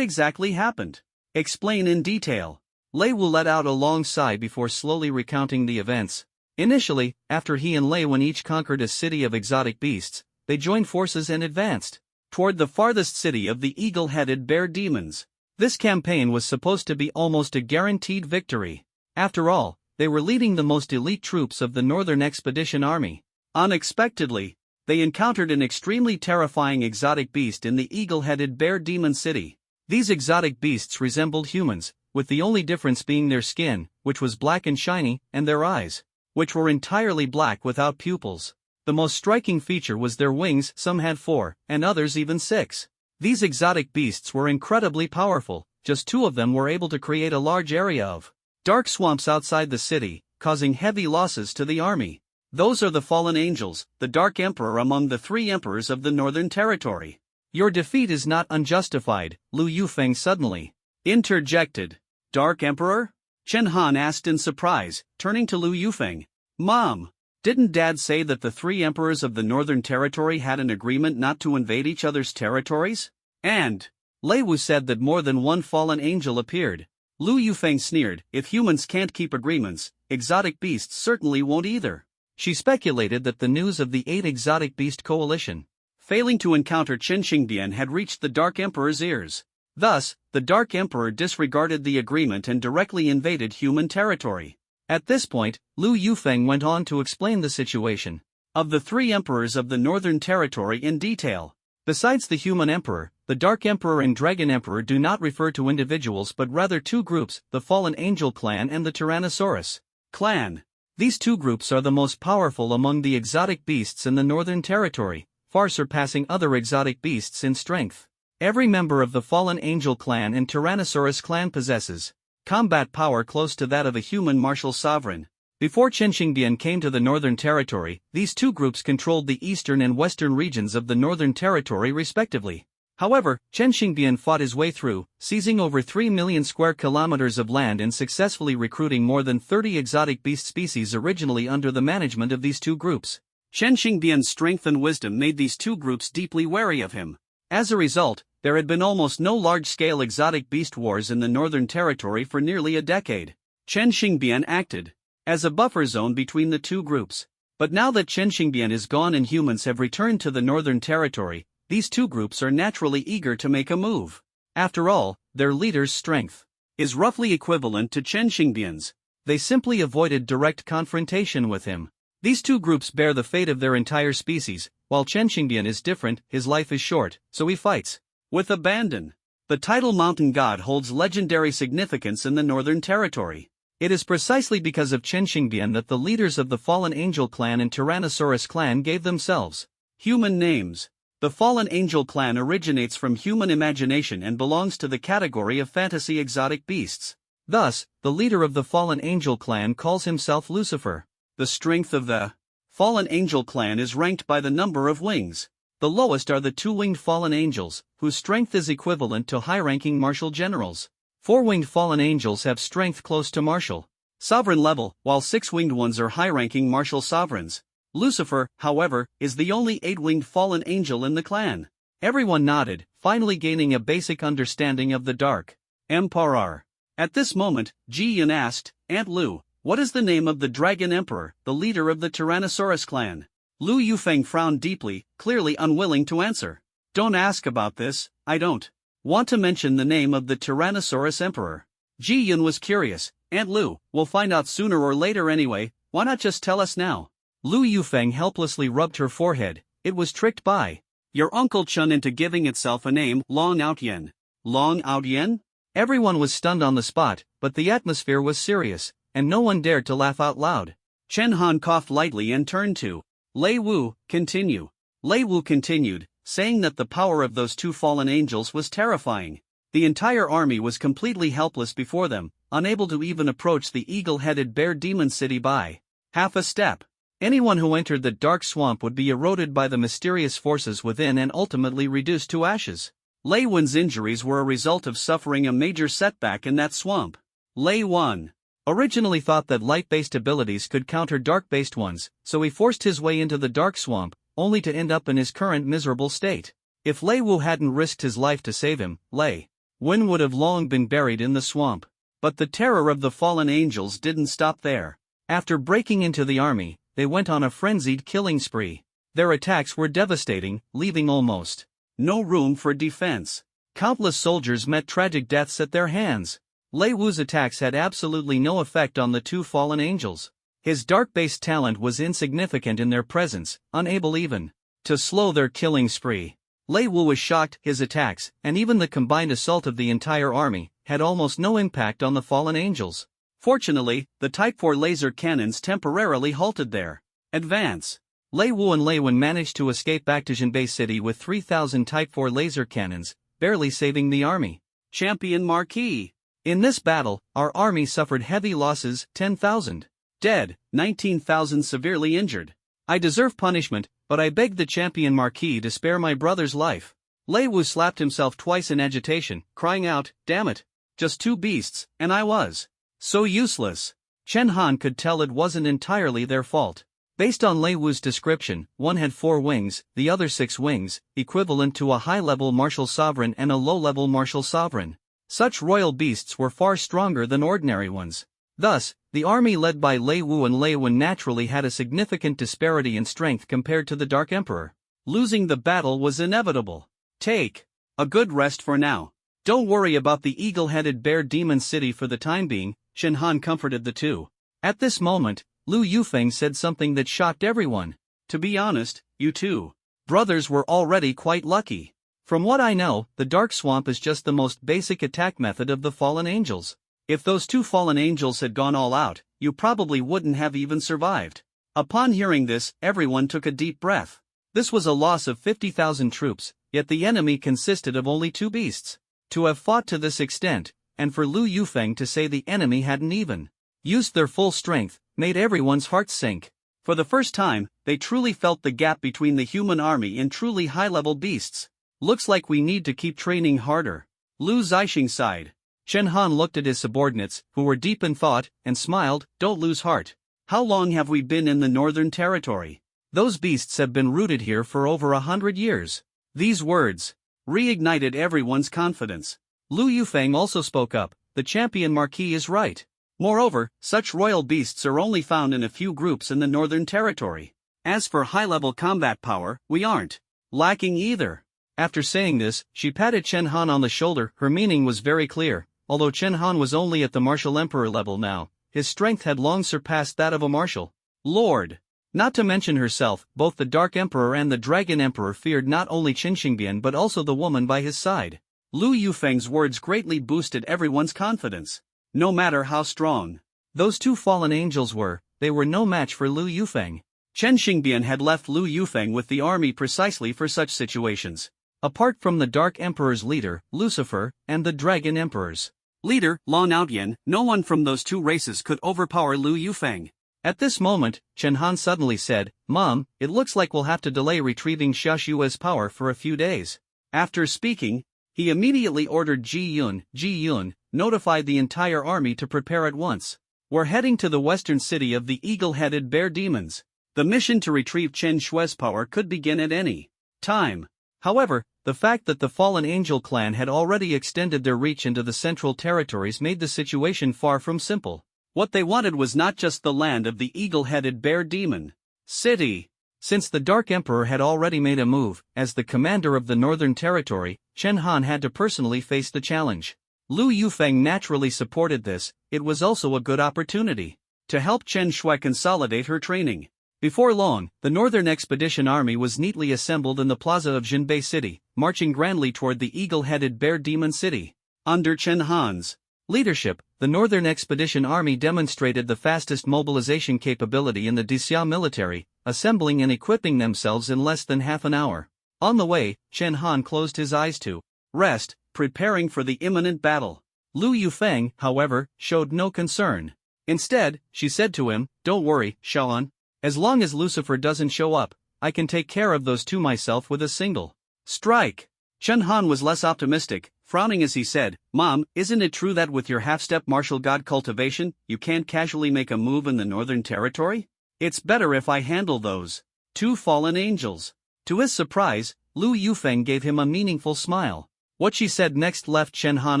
exactly happened? Explain in detail." Lei Wu let out a long sigh before slowly recounting the events. Initially, after he and Lei Wen each conquered a city of exotic beasts, they joined forces and advanced toward the farthest city of the eagle-headed bear demons. This campaign was supposed to be almost a guaranteed victory. After all, they were leading the most elite troops of the Northern Expedition Army. Unexpectedly, they encountered an extremely terrifying exotic beast in the eagle-headed bear demon city. These exotic beasts resembled humans, with the only difference being their skin, which was black and shiny, and their eyes, which were entirely black without pupils. The most striking feature was their wings. Some had 4, and others even 6. These exotic beasts were incredibly powerful. Just 2 of them were able to create a large area of dark swamps outside the city, causing heavy losses to the army. Those are the fallen angels, the Dark Emperor among the 3 emperors of the Northern Territory. "Your defeat is not unjustified," Lu Yufeng suddenly interjected. "Dark Emperor?" Chen Han asked in surprise, turning to Lu Yufeng. "Mom, didn't Dad say that the 3 emperors of the Northern Territory had an agreement not to invade each other's territories? And Lei Wu said that more than one fallen angel appeared." Lu Yufeng sneered, "If humans can't keep agreements, exotic beasts certainly won't either." She speculated that the news of the 8 exotic beast coalition failing to encounter Qin Xingdian had reached the Dark Emperor's ears. Thus, the Dark Emperor disregarded the agreement and directly invaded human territory. At this point, Lu Yufeng went on to explain the situation of the 3 emperors of the Northern Territory in detail. Besides the human emperor, the Dark Emperor and Dragon Emperor do not refer to individuals but rather 2 groups, the Fallen Angel Clan and the Tyrannosaurus Clan. These 2 groups are the most powerful among the exotic beasts in the Northern Territory, far surpassing other exotic beasts in strength. Every member of the Fallen Angel Clan and Tyrannosaurus Clan possesses combat power close to that of a human martial sovereign. Before Qin Xingdian came to the Northern Territory, these 2 groups controlled the eastern and western regions of the Northern Territory respectively. However, Chen Xingbian fought his way through, seizing over 3 million square kilometers of land and successfully recruiting more than 30 exotic beast species originally under the management of these two groups. Chen Xingbian's strength and wisdom made these two groups deeply wary of him. As a result, there had been almost no large-scale exotic beast wars in the Northern Territory for nearly a decade. Chen Xingbian acted as a buffer zone between the two groups. But now that Chen Xingbian is gone and humans have returned to the Northern Territory, these two groups are naturally eager to make a move. After all, their leader's strength is roughly equivalent to Chen Xingbian's. They simply avoided direct confrontation with him. These two groups bear the fate of their entire species. While Chen Xingbian is different, his life is short, so he fights with abandon. The title Mountain God holds legendary significance in the Northern Territory. It is precisely because of Chen Xingbian that the leaders of the Fallen Angel clan and Tyrannosaurus clan gave themselves human names. The Fallen Angel clan originates from human imagination and belongs to the category of fantasy exotic beasts. Thus, the leader of the Fallen Angel clan calls himself Lucifer. The strength of the Fallen Angel clan is ranked by the number of wings. The lowest are the two-winged Fallen Angels, whose strength is equivalent to high-ranking martial generals. Four-winged Fallen Angels have strength close to martial sovereign level, while six-winged ones are high-ranking martial sovereigns. Lucifer, however, is the only eight-winged fallen angel in the clan. Everyone nodded, finally gaining a basic understanding of the Dark Emperor. At this moment, Ji Yun asked, Aunt Lu, what is the name of the Dragon Emperor, the leader of the Tyrannosaurus clan? Lu Yufeng frowned deeply, clearly unwilling to answer. Don't ask about this, I don't want to mention the name of the Tyrannosaurus Emperor. Ji Yun was curious. Aunt Lu, we'll find out sooner or later anyway, why not just tell us now? Lu Yufeng helplessly rubbed her forehead. It was tricked by your Uncle Chun into giving itself a name, Long Out Yen. Long Out Yen? Everyone was stunned on the spot, but the atmosphere was serious, and no one dared to laugh out loud. Chen Han coughed lightly and turned to Lei Wu. Continue. Lei Wu continued, saying that the power of those two fallen angels was terrifying. The entire army was completely helpless before them, unable to even approach the eagle-headed bear demon city by half a step. Anyone who entered the dark swamp would be eroded by the mysterious forces within and ultimately reduced to ashes. Lei Wen's injuries were a result of suffering a major setback in that swamp. Lei Wen originally thought that light-based abilities could counter dark-based ones, so he forced his way into the dark swamp, only to end up in his current miserable state. If Lei Wu hadn't risked his life to save him, Lei Wen would have long been buried in the swamp. But the terror of the fallen angels didn't stop there. After breaking into the army, they went on a frenzied killing spree. Their attacks were devastating, leaving almost no room for defense. Countless soldiers met tragic deaths at their hands. Lei Wu's attacks had absolutely no effect on the two fallen angels. His dark-based talent was insignificant in their presence, unable even to slow their killing spree. Lei Wu was shocked. His attacks, and even the combined assault of the entire army, had almost no impact on the fallen angels. Fortunately, the Type 4 laser cannons temporarily halted their advance. Lei Wu and Lei Wen managed to escape back to Jinbei City with 3,000 Type 4 laser cannons, barely saving the army. Champion Marquis. In this battle, our army suffered heavy losses, 10,000 dead, 19,000 severely injured. I deserve punishment, but I beg the Champion Marquis to spare my brother's life. Lei Wu slapped himself twice in agitation, crying out, damn it, just two beasts, and I was so useless. Chen Han could tell it wasn't entirely their fault. Based on Lei Wu's description, one had 4 wings, the other 6 wings, equivalent to a high-level martial sovereign and a low-level martial sovereign. Such royal beasts were far stronger than ordinary ones. Thus, the army led by Lei Wu and Lei Wen naturally had a significant disparity in strength compared to the Dark Emperor. Losing the battle was inevitable. Take a good rest for now. Don't worry about the eagle-headed bear demon city for the time being, Chen Han comforted the two. At this moment, Lu Yufeng said something that shocked everyone. To be honest, you two brothers were already quite lucky. From what I know, the Dark Swamp is just the most basic attack method of the fallen angels. If those two fallen angels had gone all out, you probably wouldn't have even survived. Upon hearing this, everyone took a deep breath. This was a loss of 50,000 troops, yet the enemy consisted of only 2 beasts. To have fought to this extent, and for Lu Yufeng to say the enemy hadn't even used their full strength, made everyone's hearts sink. For the first time, they truly felt the gap between the human army and truly high-level beasts. Looks like we need to keep training harder. Lu Zixing sighed. Chen Han looked at his subordinates, who were deep in thought, and smiled. Don't lose heart. How long have we been in the Northern Territory? Those beasts have been rooted here for over 100 years. These words reignited everyone's confidence. Lu Yufeng also spoke up. The champion marquis is right. Moreover, such royal beasts are only found in a few groups in the Northern Territory. As for high-level combat power, we aren't lacking either. After saying this, she patted Chen Han on the shoulder. Her meaning was very clear. Although Chen Han was only at the martial emperor level now, his strength had long surpassed that of a martial lord. Not to mention herself, both the Dark Emperor and the Dragon Emperor feared not only Qin Xingbian but also the woman by his side. Lu Yufeng's words greatly boosted everyone's confidence. No matter how strong those two fallen angels were, they were no match for Lu Yufeng. Qin Xingbian had left Lu Yufeng with the army precisely for such situations. Apart from the Dark Emperor's leader, Lucifer, and the Dragon Emperor's leader, Lan Outyan, no one from those two races could overpower Lu Yufeng. At this moment, Chen Han suddenly said, Mom, it looks like we'll have to delay retrieving Xia Xue's power for a few days. After speaking, he immediately ordered Ji Yun, notified the entire army to prepare at once. We're heading to the western city of the eagle-headed bear demons. The mission to retrieve Chen Xue's power could begin at any time. However, the fact that the fallen angel clan had already extended their reach into the central territories made the situation far from simple. What they wanted was not just the land of the eagle-headed bear demon city. Since the Dark Emperor had already made a move, as the commander of the Northern Territory, Chen Han had to personally face the challenge. Lu Yufeng naturally supported this. It was also a good opportunity to help Chen Xue consolidate her training. Before long, the Northern Expedition Army was neatly assembled in the plaza of Jinbei City, marching grandly toward the eagle-headed bear demon city. Under Chen Han's leadership, the Northern Expedition Army demonstrated the fastest mobilization capability in the Dixia military, assembling and equipping themselves in less than half an hour. On the way, Chen Han closed his eyes to rest, preparing for the imminent battle. Lu Yufeng, however, showed no concern. Instead, she said to him, Don't worry, Xiaoan. As long as Lucifer doesn't show up, I can take care of those two myself with a single strike. Chen Han was less optimistic, frowning as he said, Mom, isn't it true that with your half-step martial god cultivation, you can't casually make a move in the Northern Territory? It's better if I handle those two fallen angels. To his surprise, Lu Yufeng gave him a meaningful smile. What she said next left Chen Han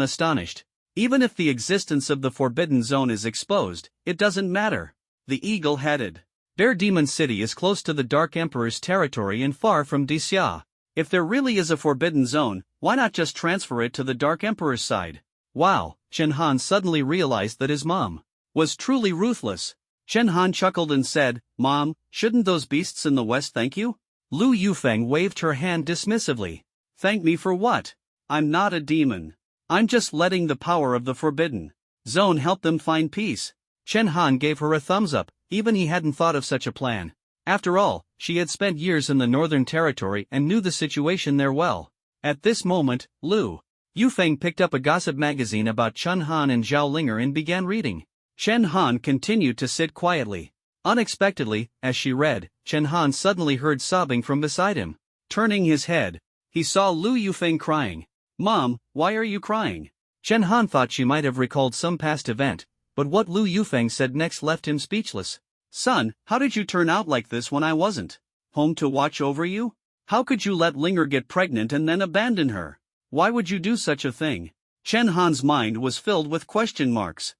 astonished. Even if the existence of the Forbidden Zone is exposed, it doesn't matter. The eagle-headed Bear Demon City is close to the Dark Emperor's territory and far from Dixia. If there really is a Forbidden Zone, why not just transfer it to the Dark Emperor's side? Wow, Chen Han suddenly realized that his mom was truly ruthless. Chen Han chuckled and said, Mom, shouldn't those beasts in the west thank you? Lu Yufeng waved her hand dismissively. Thank me for what? I'm not a demon. I'm just letting the power of the Forbidden Zone help them find peace. Chen Han gave her a thumbs up. Even he hadn't thought of such a plan. After all, she had spent years in the Northern Territory and knew the situation there well. At this moment, Lu Yufeng picked up a gossip magazine about Chen Han and Zhao Linger and began reading. Chen Han continued to sit quietly. Unexpectedly, as she read, Chen Han suddenly heard sobbing from beside him. Turning his head, he saw Lu Yufeng crying. Mom, why are you crying? Chen Han thought she might have recalled some past event, but what Lu Yufeng said next left him speechless. Son, how did you turn out like this when I wasn't home to watch over you? How could you let Linger get pregnant and then abandon her? Why would you do such a thing? Chen Han's mind was filled with question marks.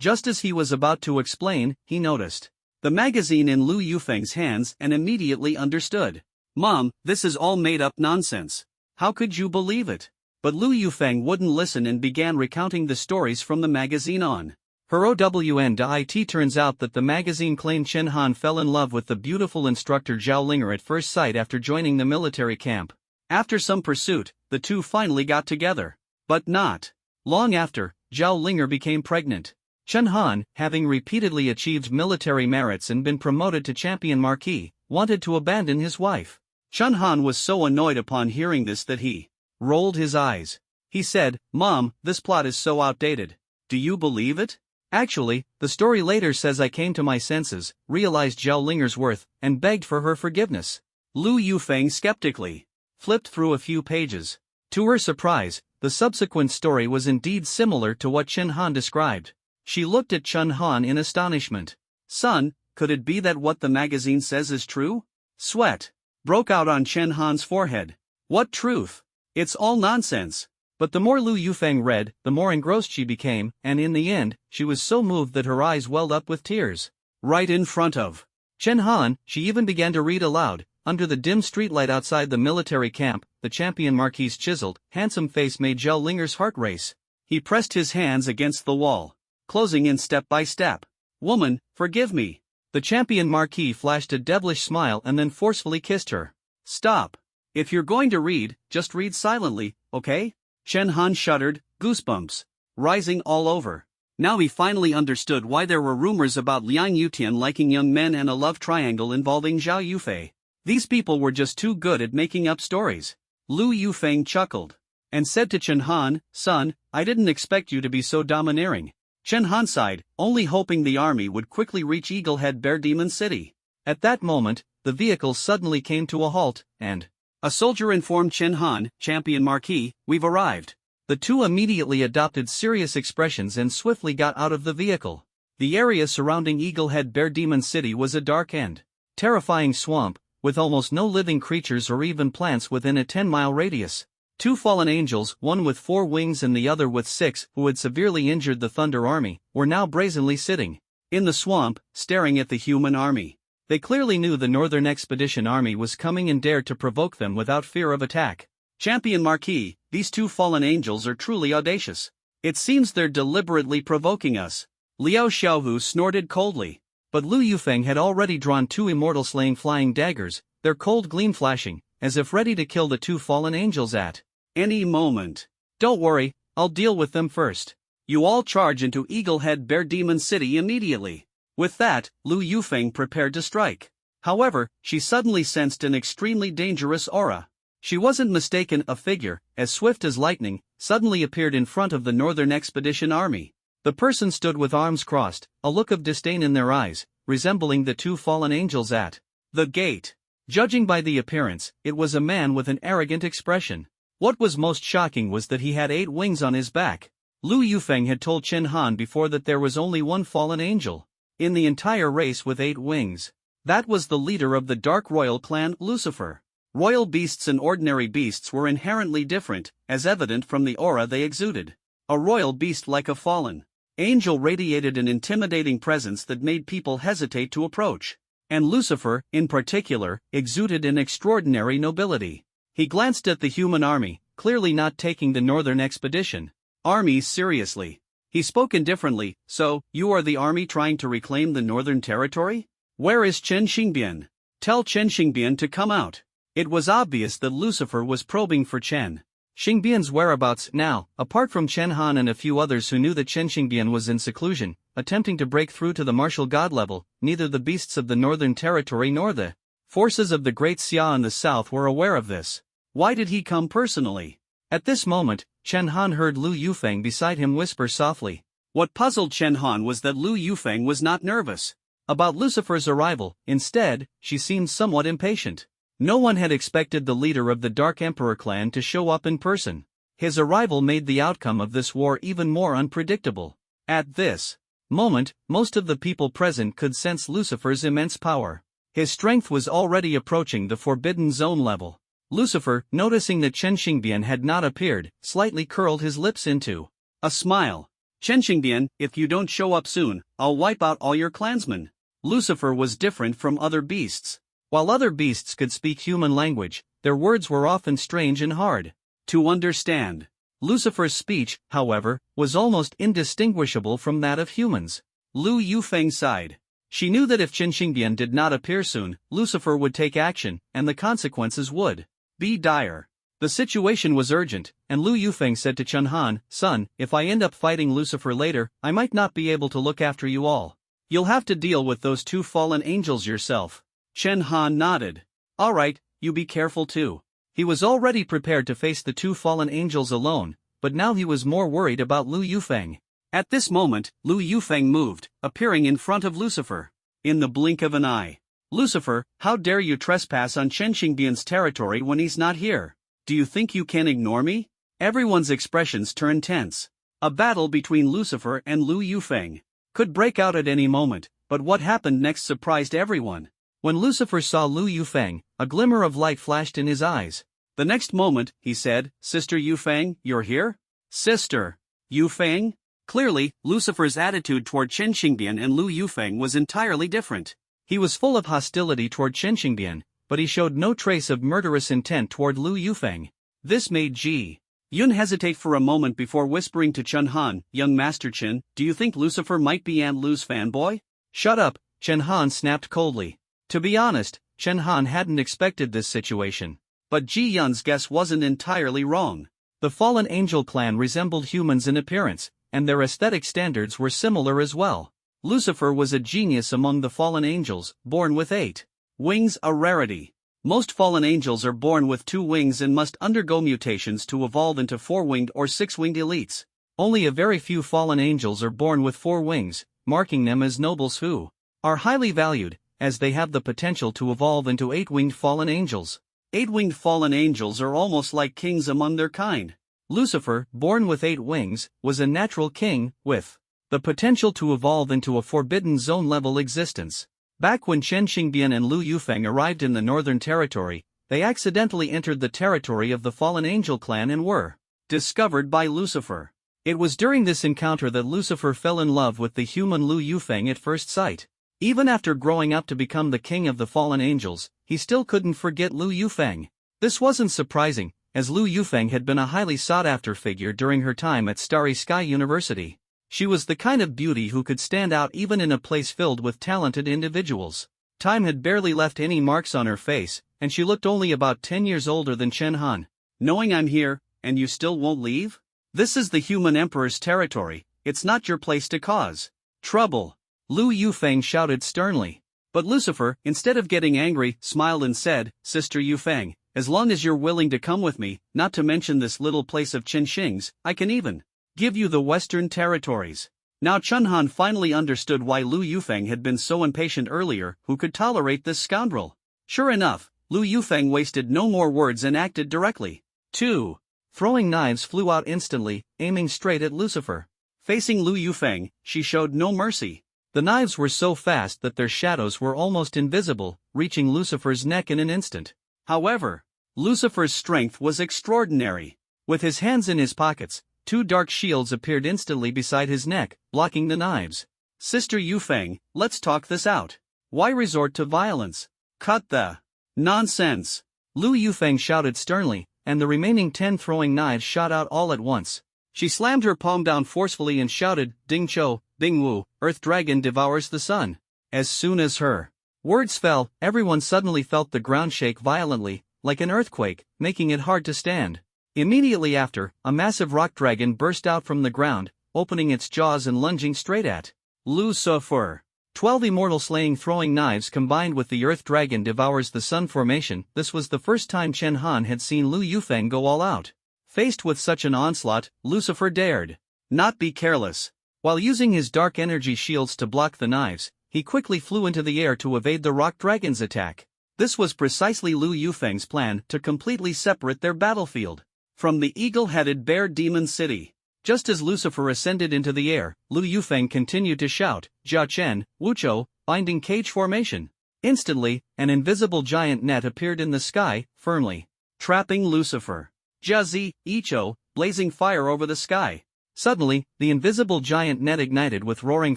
Just as he was about to explain, he noticed the magazine in Lu Yufeng's hands and immediately understood. Mom, this is all made-up nonsense. How could you believe it? But Lu Yufeng wouldn't listen and began recounting the stories from the magazine on her OWN. Turns out that the magazine claimed Chen Han fell in love with the beautiful instructor Zhao Linger at first sight after joining the military camp. After some pursuit, the two finally got together. But not long after, Zhao Linger became pregnant. Chen Han, having repeatedly achieved military merits and been promoted to champion marquis, wanted to abandon his wife. Chen Han was so annoyed upon hearing this that he rolled his eyes. He said, Mom, this plot is so outdated. Do you believe it? Actually, the story later says I came to my senses, realized Zhao Linger's worth, and begged for her forgiveness. Lu Yufeng skeptically flipped through a few pages. To her surprise, the subsequent story was indeed similar to what Chen Han described. She looked at Chen Han in astonishment. "Son, could it be that what the magazine says is true?" Sweat broke out on Chen Han's forehead. "What truth? It's all nonsense." But the more Lu Yufeng read, the more engrossed she became, and in the end, she was so moved that her eyes welled up with tears. Right in front of Chen Han, she even began to read aloud. Under the dim streetlight outside the military camp, the champion Marquis's chiseled, handsome face made Zhao Linger's heart race. He pressed his hands against the wall, closing in step by step. "Woman, forgive me." The champion Marquis flashed a devilish smile and then forcefully kissed her. "Stop. If you're going to read, just read silently, okay?" Chen Han shuddered, goosebumps rising all over. Now he finally understood why there were rumors about Liang Yutian liking young men and a love triangle involving Zhao Yufei. These people were just too good at making up stories. Lu Yufeng chuckled and said to Chen Han, "Son, I didn't expect you to be so domineering." Chen Han sighed, only hoping the army would quickly reach Eaglehead Bear Demon City. At that moment, the vehicle suddenly came to a halt, and a soldier informed Chen Han, "Champion Marquis, we've arrived." The two immediately adopted serious expressions and swiftly got out of the vehicle. The area surrounding Eaglehead Bear Demon City was a dark and terrifying swamp, with almost no living creatures or even plants within a 10-mile radius. Two fallen angels, one with 4 wings and the other with 6, who had severely injured the Thunder Army, were now brazenly sitting in the swamp, staring at the human army. They clearly knew the Northern Expedition Army was coming and dared to provoke them without fear of attack. "Champion Marquis, these two fallen angels are truly audacious. It seems they're deliberately provoking us." Liao Xiaohu snorted coldly. But Lu Yufeng had already drawn 2 immortal-slaying flying daggers, their cold gleam flashing, as if ready to kill the 2 fallen angels at any moment. "Don't worry, I'll deal with them first. You all charge into Eaglehead Bear Demon City immediately." With that, Lu Yufeng prepared to strike. However, she suddenly sensed an extremely dangerous aura. She wasn't mistaken, a figure, as swift as lightning, suddenly appeared in front of the Northern Expedition Army. The person stood with arms crossed, a look of disdain in their eyes, resembling the 2 fallen angels at the gate. Judging by the appearance, it was a man with an arrogant expression. What was most shocking was that he had 8 wings on his back. Lu Yufeng had told Chen Han before that there was only one fallen angel in the entire race with 8 wings. That was the leader of the Dark Royal clan, Lucifer. Royal beasts and ordinary beasts were inherently different, as evident from the aura they exuded. A royal beast like a fallen angel radiated an intimidating presence that made people hesitate to approach. And Lucifer, in particular, exuded an extraordinary nobility. He glanced at the human army, clearly not taking the Northern Expedition Army seriously. He spoke indifferently, "So, you are the army trying to reclaim the Northern Territory? Where is Chen Xingbian? Tell Chen Xingbian to come out." It was obvious that Lucifer was probing for Chen Xingbian's whereabouts. Now, apart from Chen Han and a few others who knew that Chen Xingbian was in seclusion, attempting to break through to the martial god level, neither the beasts of the Northern Territory nor the forces of the Great Xia in the south were aware of this. Why did he come personally? At this moment, Chen Han heard Lu Yufeng beside him whisper softly. What puzzled Chen Han was that Lu Yufeng was not nervous about Lucifer's arrival. Instead, she seemed somewhat impatient. No one had expected the leader of the Dark Emperor clan to show up in person. His arrival made the outcome of this war even more unpredictable. At this moment, most of the people present could sense Lucifer's immense power. His strength was already approaching the Forbidden Zone level. Lucifer, noticing that Chen Xingbian had not appeared, slightly curled his lips into a smile. "Chen Xingbian, if you don't show up soon, I'll wipe out all your clansmen." Lucifer was different from other beasts. While other beasts could speak human language, their words were often strange and hard to understand. Lucifer's speech, however, was almost indistinguishable from that of humans. Lu Yufeng sighed. She knew that if Chen Xingbian did not appear soon, Lucifer would take action, and the consequences would be dire. The situation was urgent, and Lu Yufeng said to Chen Han, "Son, if I end up fighting Lucifer later, I might not be able to look after you all. You'll have to deal with those 2 fallen angels yourself." Chen Han nodded. "All right, you be careful too." He was already prepared to face the 2 fallen angels alone, but now he was more worried about Lu Yufeng. At this moment, Lu Yufeng moved, appearing in front of Lucifer. In the blink of an eye, Lucifer, how dare you trespass on Chen Xingbian's territory when he's not here? Do you think you can ignore me? Everyone's expressions turned tense. A battle between Lucifer and Lu Yufeng could break out at any moment, but what happened next surprised everyone. When Lucifer saw Lu Yufeng, a glimmer of light flashed in his eyes. The next moment, he said, "Sister Yufeng, you're here?" Sister Yufeng? Clearly, Lucifer's attitude toward Chen Xingbian and Lu Yufeng was entirely different. He was full of hostility toward Chen Xingbian, but he showed no trace of murderous intent toward Lu Yufeng. This made Ji Yun hesitate for a moment before whispering to Chen Han, "Young Master Chen, do you think Lucifer might be Aunt Lu's fanboy?" "Shut up," Chen Han snapped coldly. To be honest, Chen Han hadn't expected this situation. But Ji Yun's guess wasn't entirely wrong. The fallen angel clan resembled humans in appearance, and their aesthetic standards were similar as well. Lucifer was a genius among the fallen angels, born with 8 wings, a rarity. Most fallen angels are born with 2 wings and must undergo mutations to evolve into 4-winged or 6-winged elites. Only a very few fallen angels are born with 4 wings, marking them as nobles who are highly valued, as they have the potential to evolve into 8-winged fallen angels. 8-winged fallen angels are almost like kings among their kind. Lucifer, born with 8 wings, was a natural king, with the potential to evolve into a Forbidden Zone-level existence. Back when Chen Xingbian and Lu Yufeng arrived in the Northern Territory, they accidentally entered the territory of the Fallen Angel clan and were discovered by Lucifer. It was during this encounter that Lucifer fell in love with the human Lu Yufeng at first sight. Even after growing up to become the king of the Fallen Angels, he still couldn't forget Lu Yufeng. This wasn't surprising, as Lu Yufeng had been a highly sought-after figure during her time at Starry Sky University. She was the kind of beauty who could stand out even in a place filled with talented individuals. Time had barely left any marks on her face, and she looked only about 10 years older than Chen Han. "Knowing I'm here, and you still won't leave? This is the human emperor's territory, it's not your place to cause trouble," Lu Yufeng shouted sternly. But Lucifer, instead of getting angry, smiled and said, "Sister Yufeng, as long as you're willing to come with me, not to mention this little place of Qinxing's, I can even give you the Western territories." Now Chen Han finally understood why Lu Yufeng had been so impatient earlier. Who could tolerate this scoundrel? Sure enough, Lu Yufeng wasted no more words and acted directly. 2 throwing knives flew out instantly, aiming straight at Lucifer. Facing Lu Yufeng, she showed no mercy. The knives were so fast that their shadows were almost invisible, reaching Lucifer's neck in an instant. However, Lucifer's strength was extraordinary. With his hands in his pockets, 2 dark shields appeared instantly beside his neck, blocking the knives. "Sister Yufeng, let's talk this out. Why resort to violence? Cut the nonsense!" Lu Yufeng shouted sternly, and the remaining 10 throwing knives shot out all at once. She slammed her palm down forcefully and shouted, "Ding Cho, Ding Wu, Earth Dragon devours the sun." As soon as her words fell, everyone suddenly felt the ground shake violently, like an earthquake, making it hard to stand. Immediately after, a massive rock dragon burst out from the ground, opening its jaws and lunging straight at Lucifer. 12 immortal slaying throwing knives combined with the Earth Dragon devours the sun formation. This was the first time Chen Han had seen Lu Yufeng go all out. Faced with such an onslaught, Lucifer dared not be careless. While using his dark energy shields to block the knives, he quickly flew into the air to evade the rock dragon's attack. This was precisely Lu Yufeng's plan to completely separate their battlefield from the eagle-headed bear demon city. Just as Lucifer ascended into the air, Lu Yufeng continued to shout, "Jia Chen, Wuchou, binding cage formation." Instantly, an invisible giant net appeared in the sky, firmly trapping Lucifer. "Jia Zi, Ichou, blazing fire over the sky." Suddenly, the invisible giant net ignited with roaring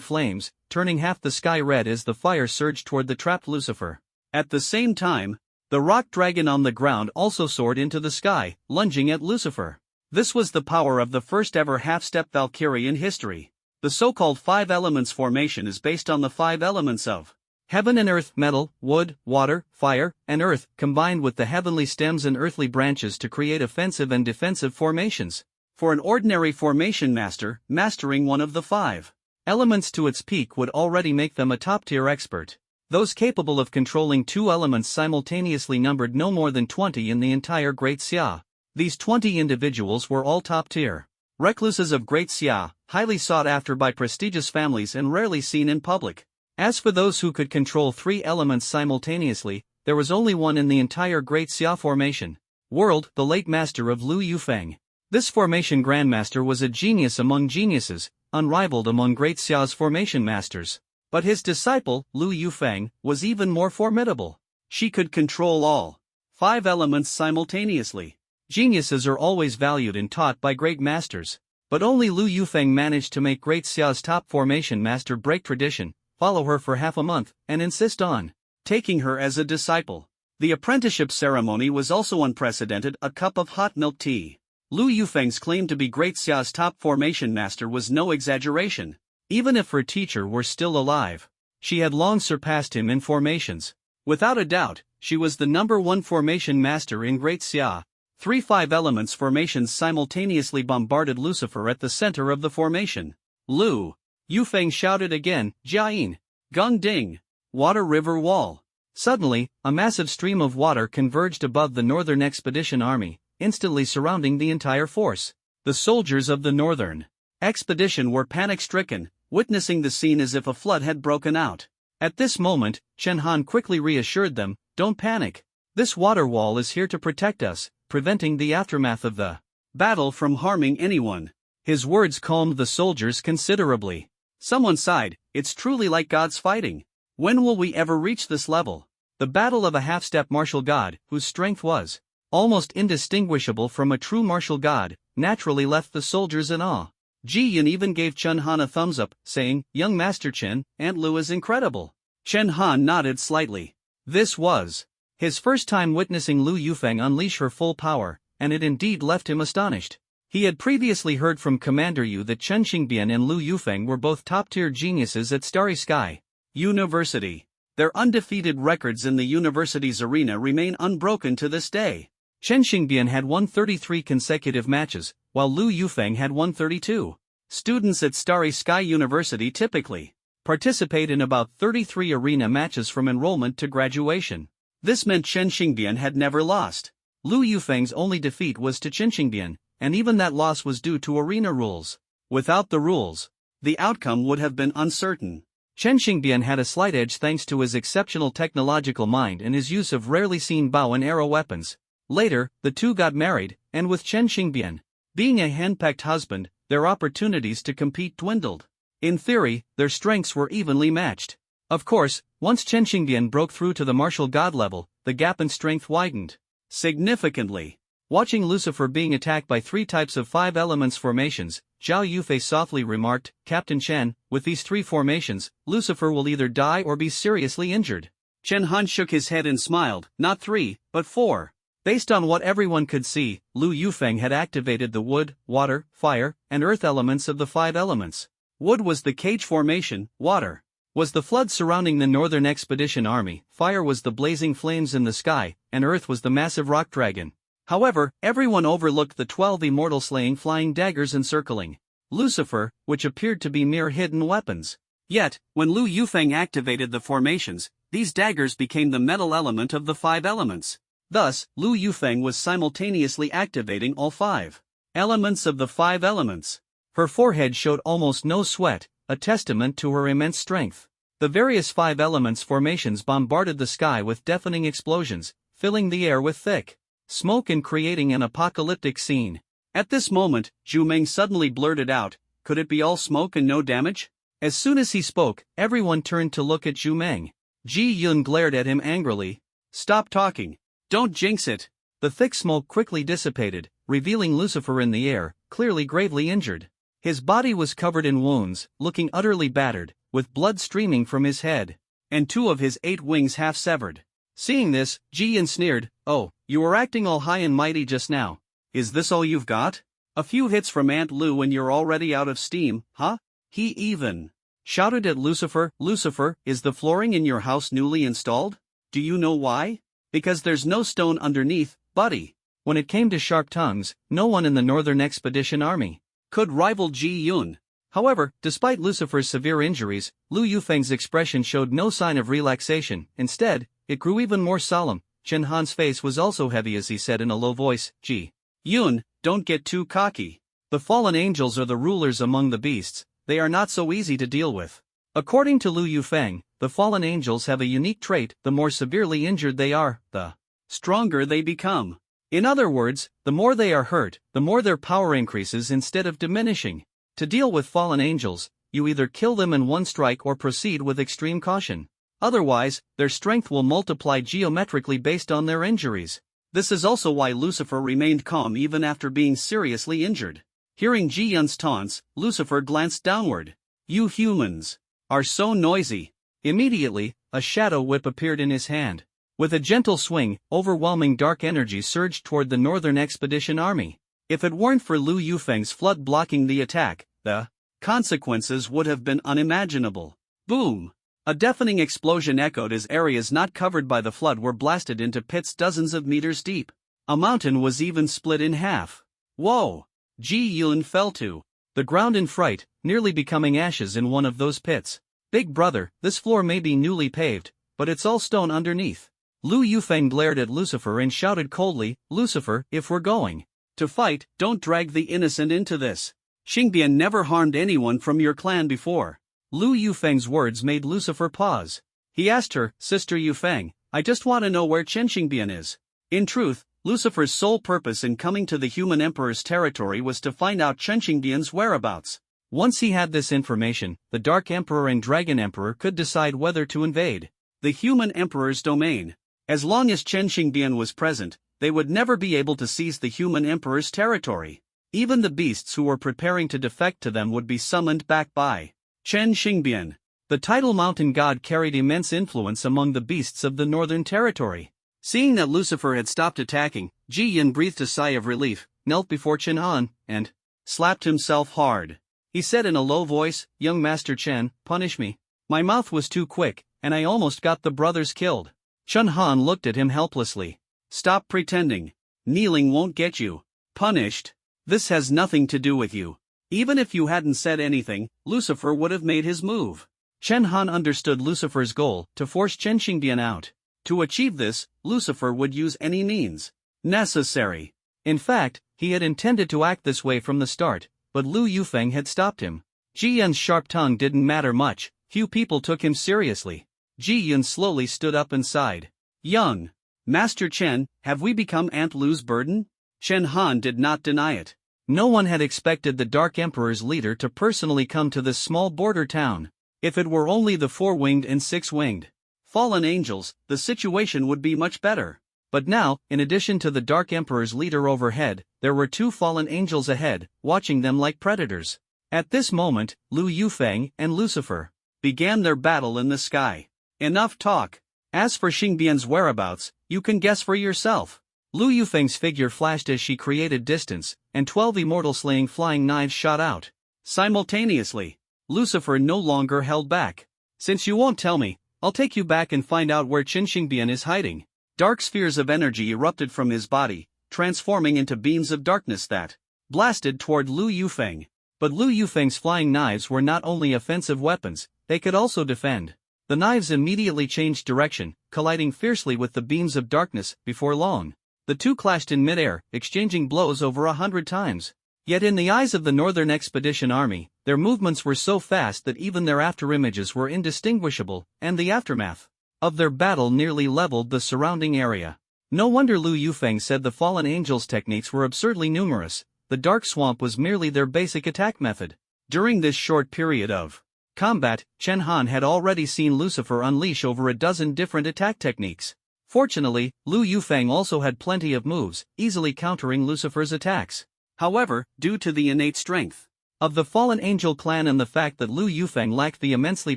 flames, turning half the sky red as the fire surged toward the trapped Lucifer. At the same time, the rock dragon on the ground also soared into the sky, lunging at Lucifer. This was the power of the first-ever half-step Valkyrie in history. The so-called 5 elements formation is based on the 5 elements of heaven and earth, metal, wood, water, fire, and earth, combined with the heavenly stems and earthly branches to create offensive and defensive formations. For an ordinary formation master, mastering one of the 5 elements to its peak would already make them a top-tier expert. Those capable of controlling 2 elements simultaneously numbered no more than 20 in the entire Great Xia. These 20 individuals were all top-tier recluses of Great Xia, highly sought after by prestigious families and rarely seen in public. As for those who could control 3 elements simultaneously, there was only one in the entire Great Xia formation. World, the late master of Lu Yufeng. This formation grandmaster was a genius among geniuses, unrivaled among Great Xia's formation masters. But his disciple, Lu Yufeng, was even more formidable. She could control all 5 elements simultaneously. Geniuses are always valued and taught by great masters. But only Lu Yufeng managed to make Great Xia's top formation master break tradition, follow her for half a month, and insist on taking her as a disciple. The apprenticeship ceremony was also unprecedented, a cup of hot milk tea. Lu Yufeng's claim to be Great Xia's top formation master was no exaggeration. Even if her teacher were still alive, she had long surpassed him in formations. Without a doubt, she was the #1 formation master in Great Xia. 3 5-elements formations simultaneously bombarded Lucifer at the center of the formation. Lu Yufeng shouted again, Jiayin, Gong Ding, water river wall. Suddenly, a massive stream of water converged above the Northern Expedition Army, instantly surrounding the entire force. The soldiers of the Northern Expedition were panic-stricken, witnessing the scene as if a flood had broken out. At this moment, Chen Han quickly reassured them, "Don't panic. This water wall is here to protect us, preventing the aftermath of the battle from harming anyone." His words calmed the soldiers considerably. Someone sighed, "It's truly like gods fighting. When will we ever reach this level?" The battle of a half-step martial god, whose strength was almost indistinguishable from a true martial god, naturally left the soldiers in awe. Ji Yun even gave Chen Han a thumbs up, saying, "Young Master Chen, Aunt Lu is incredible." Chen Han nodded slightly. This was his first time witnessing Lu Yufeng unleash her full power, and it indeed left him astonished. He had previously heard from Commander Yu that Chen Xingbian and Lu Yufeng were both top-tier geniuses at Starry Sky University. Their undefeated records in the university's arena remain unbroken to this day. Chen Xingbian had won 33 consecutive matches, while Lu Yufeng had won 32. Students at Starry Sky University typically participate in about 33 arena matches from enrollment to graduation. This meant Chen Xingbian had never lost. Lu Yufeng's only defeat was to Chen Xingbian, and even that loss was due to arena rules. Without the rules, the outcome would have been uncertain. Chen Xingbian had a slight edge thanks to his exceptional technological mind and his use of rarely seen bow and arrow weapons. Later, the two got married, and with Chen Xingbian being a hand-picked husband, their opportunities to compete dwindled. In theory, their strengths were evenly matched. Of course, once Chen Xingbian broke through to the martial god level, the gap in strength widened significantly. Watching Lucifer being attacked by 3 types of 5 elements formations, Zhao Yufei softly remarked, "Captain Chen, with these 3 formations, Lucifer will either die or be seriously injured." Chen Han shook his head and smiled, "Not 3, but 4. Based on what everyone could see, Lu Yufeng had activated the wood, water, fire, and earth elements of the 5 elements. Wood was the cage formation, water was the flood surrounding the Northern Expedition Army, fire was the blazing flames in the sky, and earth was the massive rock dragon. However, everyone overlooked the 12 immortal-slaying flying daggers encircling Lucifer, which appeared to be mere hidden weapons. Yet, when Lu Yufeng activated the formations, these daggers became the metal element of the 5 elements. Thus, Lu Yufeng was simultaneously activating all 5 elements of the 5 elements. Her forehead showed almost no sweat, a testament to her immense strength. The various 5 elements formations bombarded the sky with deafening explosions, filling the air with thick smoke and creating an apocalyptic scene. At this moment, Zhu Meng suddenly blurted out, "Could it be all smoke and no damage?" As soon as he spoke, everyone turned to look at Zhu Meng. Ji Yun glared at him angrily. "Stop talking. Don't jinx it." The thick smoke quickly dissipated, revealing Lucifer in the air, clearly gravely injured. His body was covered in wounds, looking utterly battered, with blood streaming from his head, and 2 of his 8 wings half severed. Seeing this, Ji Yun sneered, "Oh, you were acting all high and mighty just now. Is this all you've got? A few hits from Aunt Lu and you're already out of steam, huh?" He even shouted at Lucifer, "Lucifer, is the flooring in your house newly installed? Do you know why? Because there's no stone underneath, buddy." When it came to sharp tongues, no one in the Northern Expedition Army could rival Ji Yun. However, despite Lucifer's severe injuries, Lu Yufeng's expression showed no sign of relaxation. Instead, it grew even more solemn. Chen Han's face was also heavy as he said in a low voice, "Ji Yun, don't get too cocky. The fallen angels are the rulers among the beasts, they are not so easy to deal with." According to Lu Yufeng, the fallen angels have a unique trait: the more severely injured they are, the stronger they become. In other words, the more they are hurt, the more their power increases instead of diminishing. To deal with fallen angels, you either kill them in one strike or proceed with extreme caution. Otherwise, their strength will multiply geometrically based on their injuries. This is also why Lucifer remained calm even after being seriously injured. Hearing Ji Yun's taunts, Lucifer glanced downward. "You humans are so noisy." Immediately, a shadow whip appeared in his hand. With a gentle swing, overwhelming dark energy surged toward the Northern Expedition Army. If it weren't for Lu Yufeng's flood blocking the attack, the consequences would have been unimaginable. Boom! A deafening explosion echoed as areas not covered by the flood were blasted into pits dozens of meters deep. A mountain was even split in half. Whoa! Ji Yun fell to the ground in fright, nearly becoming ashes in one of those pits. "Big brother, this floor may be newly paved, but it's all stone underneath." Lu Yufeng glared at Lucifer and shouted coldly, "Lucifer, if we're going to fight, don't drag the innocent into this. Xingbian never harmed anyone from your clan before." Lu Yufeng's words made Lucifer pause. He asked her, "Sister Yufeng, I just want to know where Chen Xingbian is." In truth, Lucifer's sole purpose in coming to the human emperor's territory was to find out Chen Xingbian's whereabouts. Once he had this information, the Dark Emperor and Dragon Emperor could decide whether to invade the human emperor's domain. As long as Chen Xingbian was present, they would never be able to seize the human emperor's territory. Even the beasts who were preparing to defect to them would be summoned back by Chen Xingbian. The tidal mountain god carried immense influence among the beasts of the northern territory. Seeing that Lucifer had stopped attacking, Ji Yun breathed a sigh of relief, knelt before Chen Han, and slapped himself hard. He said in a low voice, "Young Master Chen, punish me. My mouth was too quick, and I almost got the brothers killed." Chen Han looked at him helplessly. "Stop pretending. Kneeling won't get you punished. This has nothing to do with you." Even if you hadn't said anything, Lucifer would have made his move. Chen Han understood Lucifer's goal, to force Chen Xingbian out. To achieve this, Lucifer would use any means necessary. In fact, he had intended to act this way from the start, but Lu Yufeng had stopped him. Ji Yun's sharp tongue didn't matter much, few people took him seriously. Ji Yun slowly stood up and sighed. "Young Master Chen, have we become Aunt Lu's burden?" Chen Han did not deny it. No one had expected the Dark Emperor's leader to personally come to this small border town. If it were only the four-winged and six-winged fallen angels, the situation would be much better. But now, in addition to the Dark Emperor's leader overhead, there were two fallen angels ahead, watching them like predators. At this moment, Lu Yufeng and Lucifer began their battle in the sky. Enough talk. As for Xingbian's whereabouts, you can guess for yourself. Lu Yufeng's figure flashed as she created distance, and 12 immortal-slaying flying knives shot out. Simultaneously, Lucifer no longer held back. "Since you won't tell me, I'll take you back and find out where Chen Xingbian is hiding." Dark spheres of energy erupted from his body, transforming into beams of darkness that blasted toward Lu Yufeng. But Lu Yufeng's flying knives were not only offensive weapons, they could also defend. The knives immediately changed direction, colliding fiercely with the beams of darkness. Before long, the two clashed in midair, exchanging blows over 100 times. Yet in the eyes of the Northern Expedition Army, their movements were so fast that even their afterimages were indistinguishable, and the aftermath of their battle nearly leveled the surrounding area. No wonder Lu Yufeng said the fallen angels' techniques were absurdly numerous. The dark swamp was merely their basic attack method. During this short period of combat, Chen Han had already seen Lucifer unleash over a dozen different attack techniques. Fortunately, Lu Yufeng also had plenty of moves, easily countering Lucifer's attacks. However, due to the innate strength of the fallen angel clan and the fact that Lu Yufeng lacked the immensely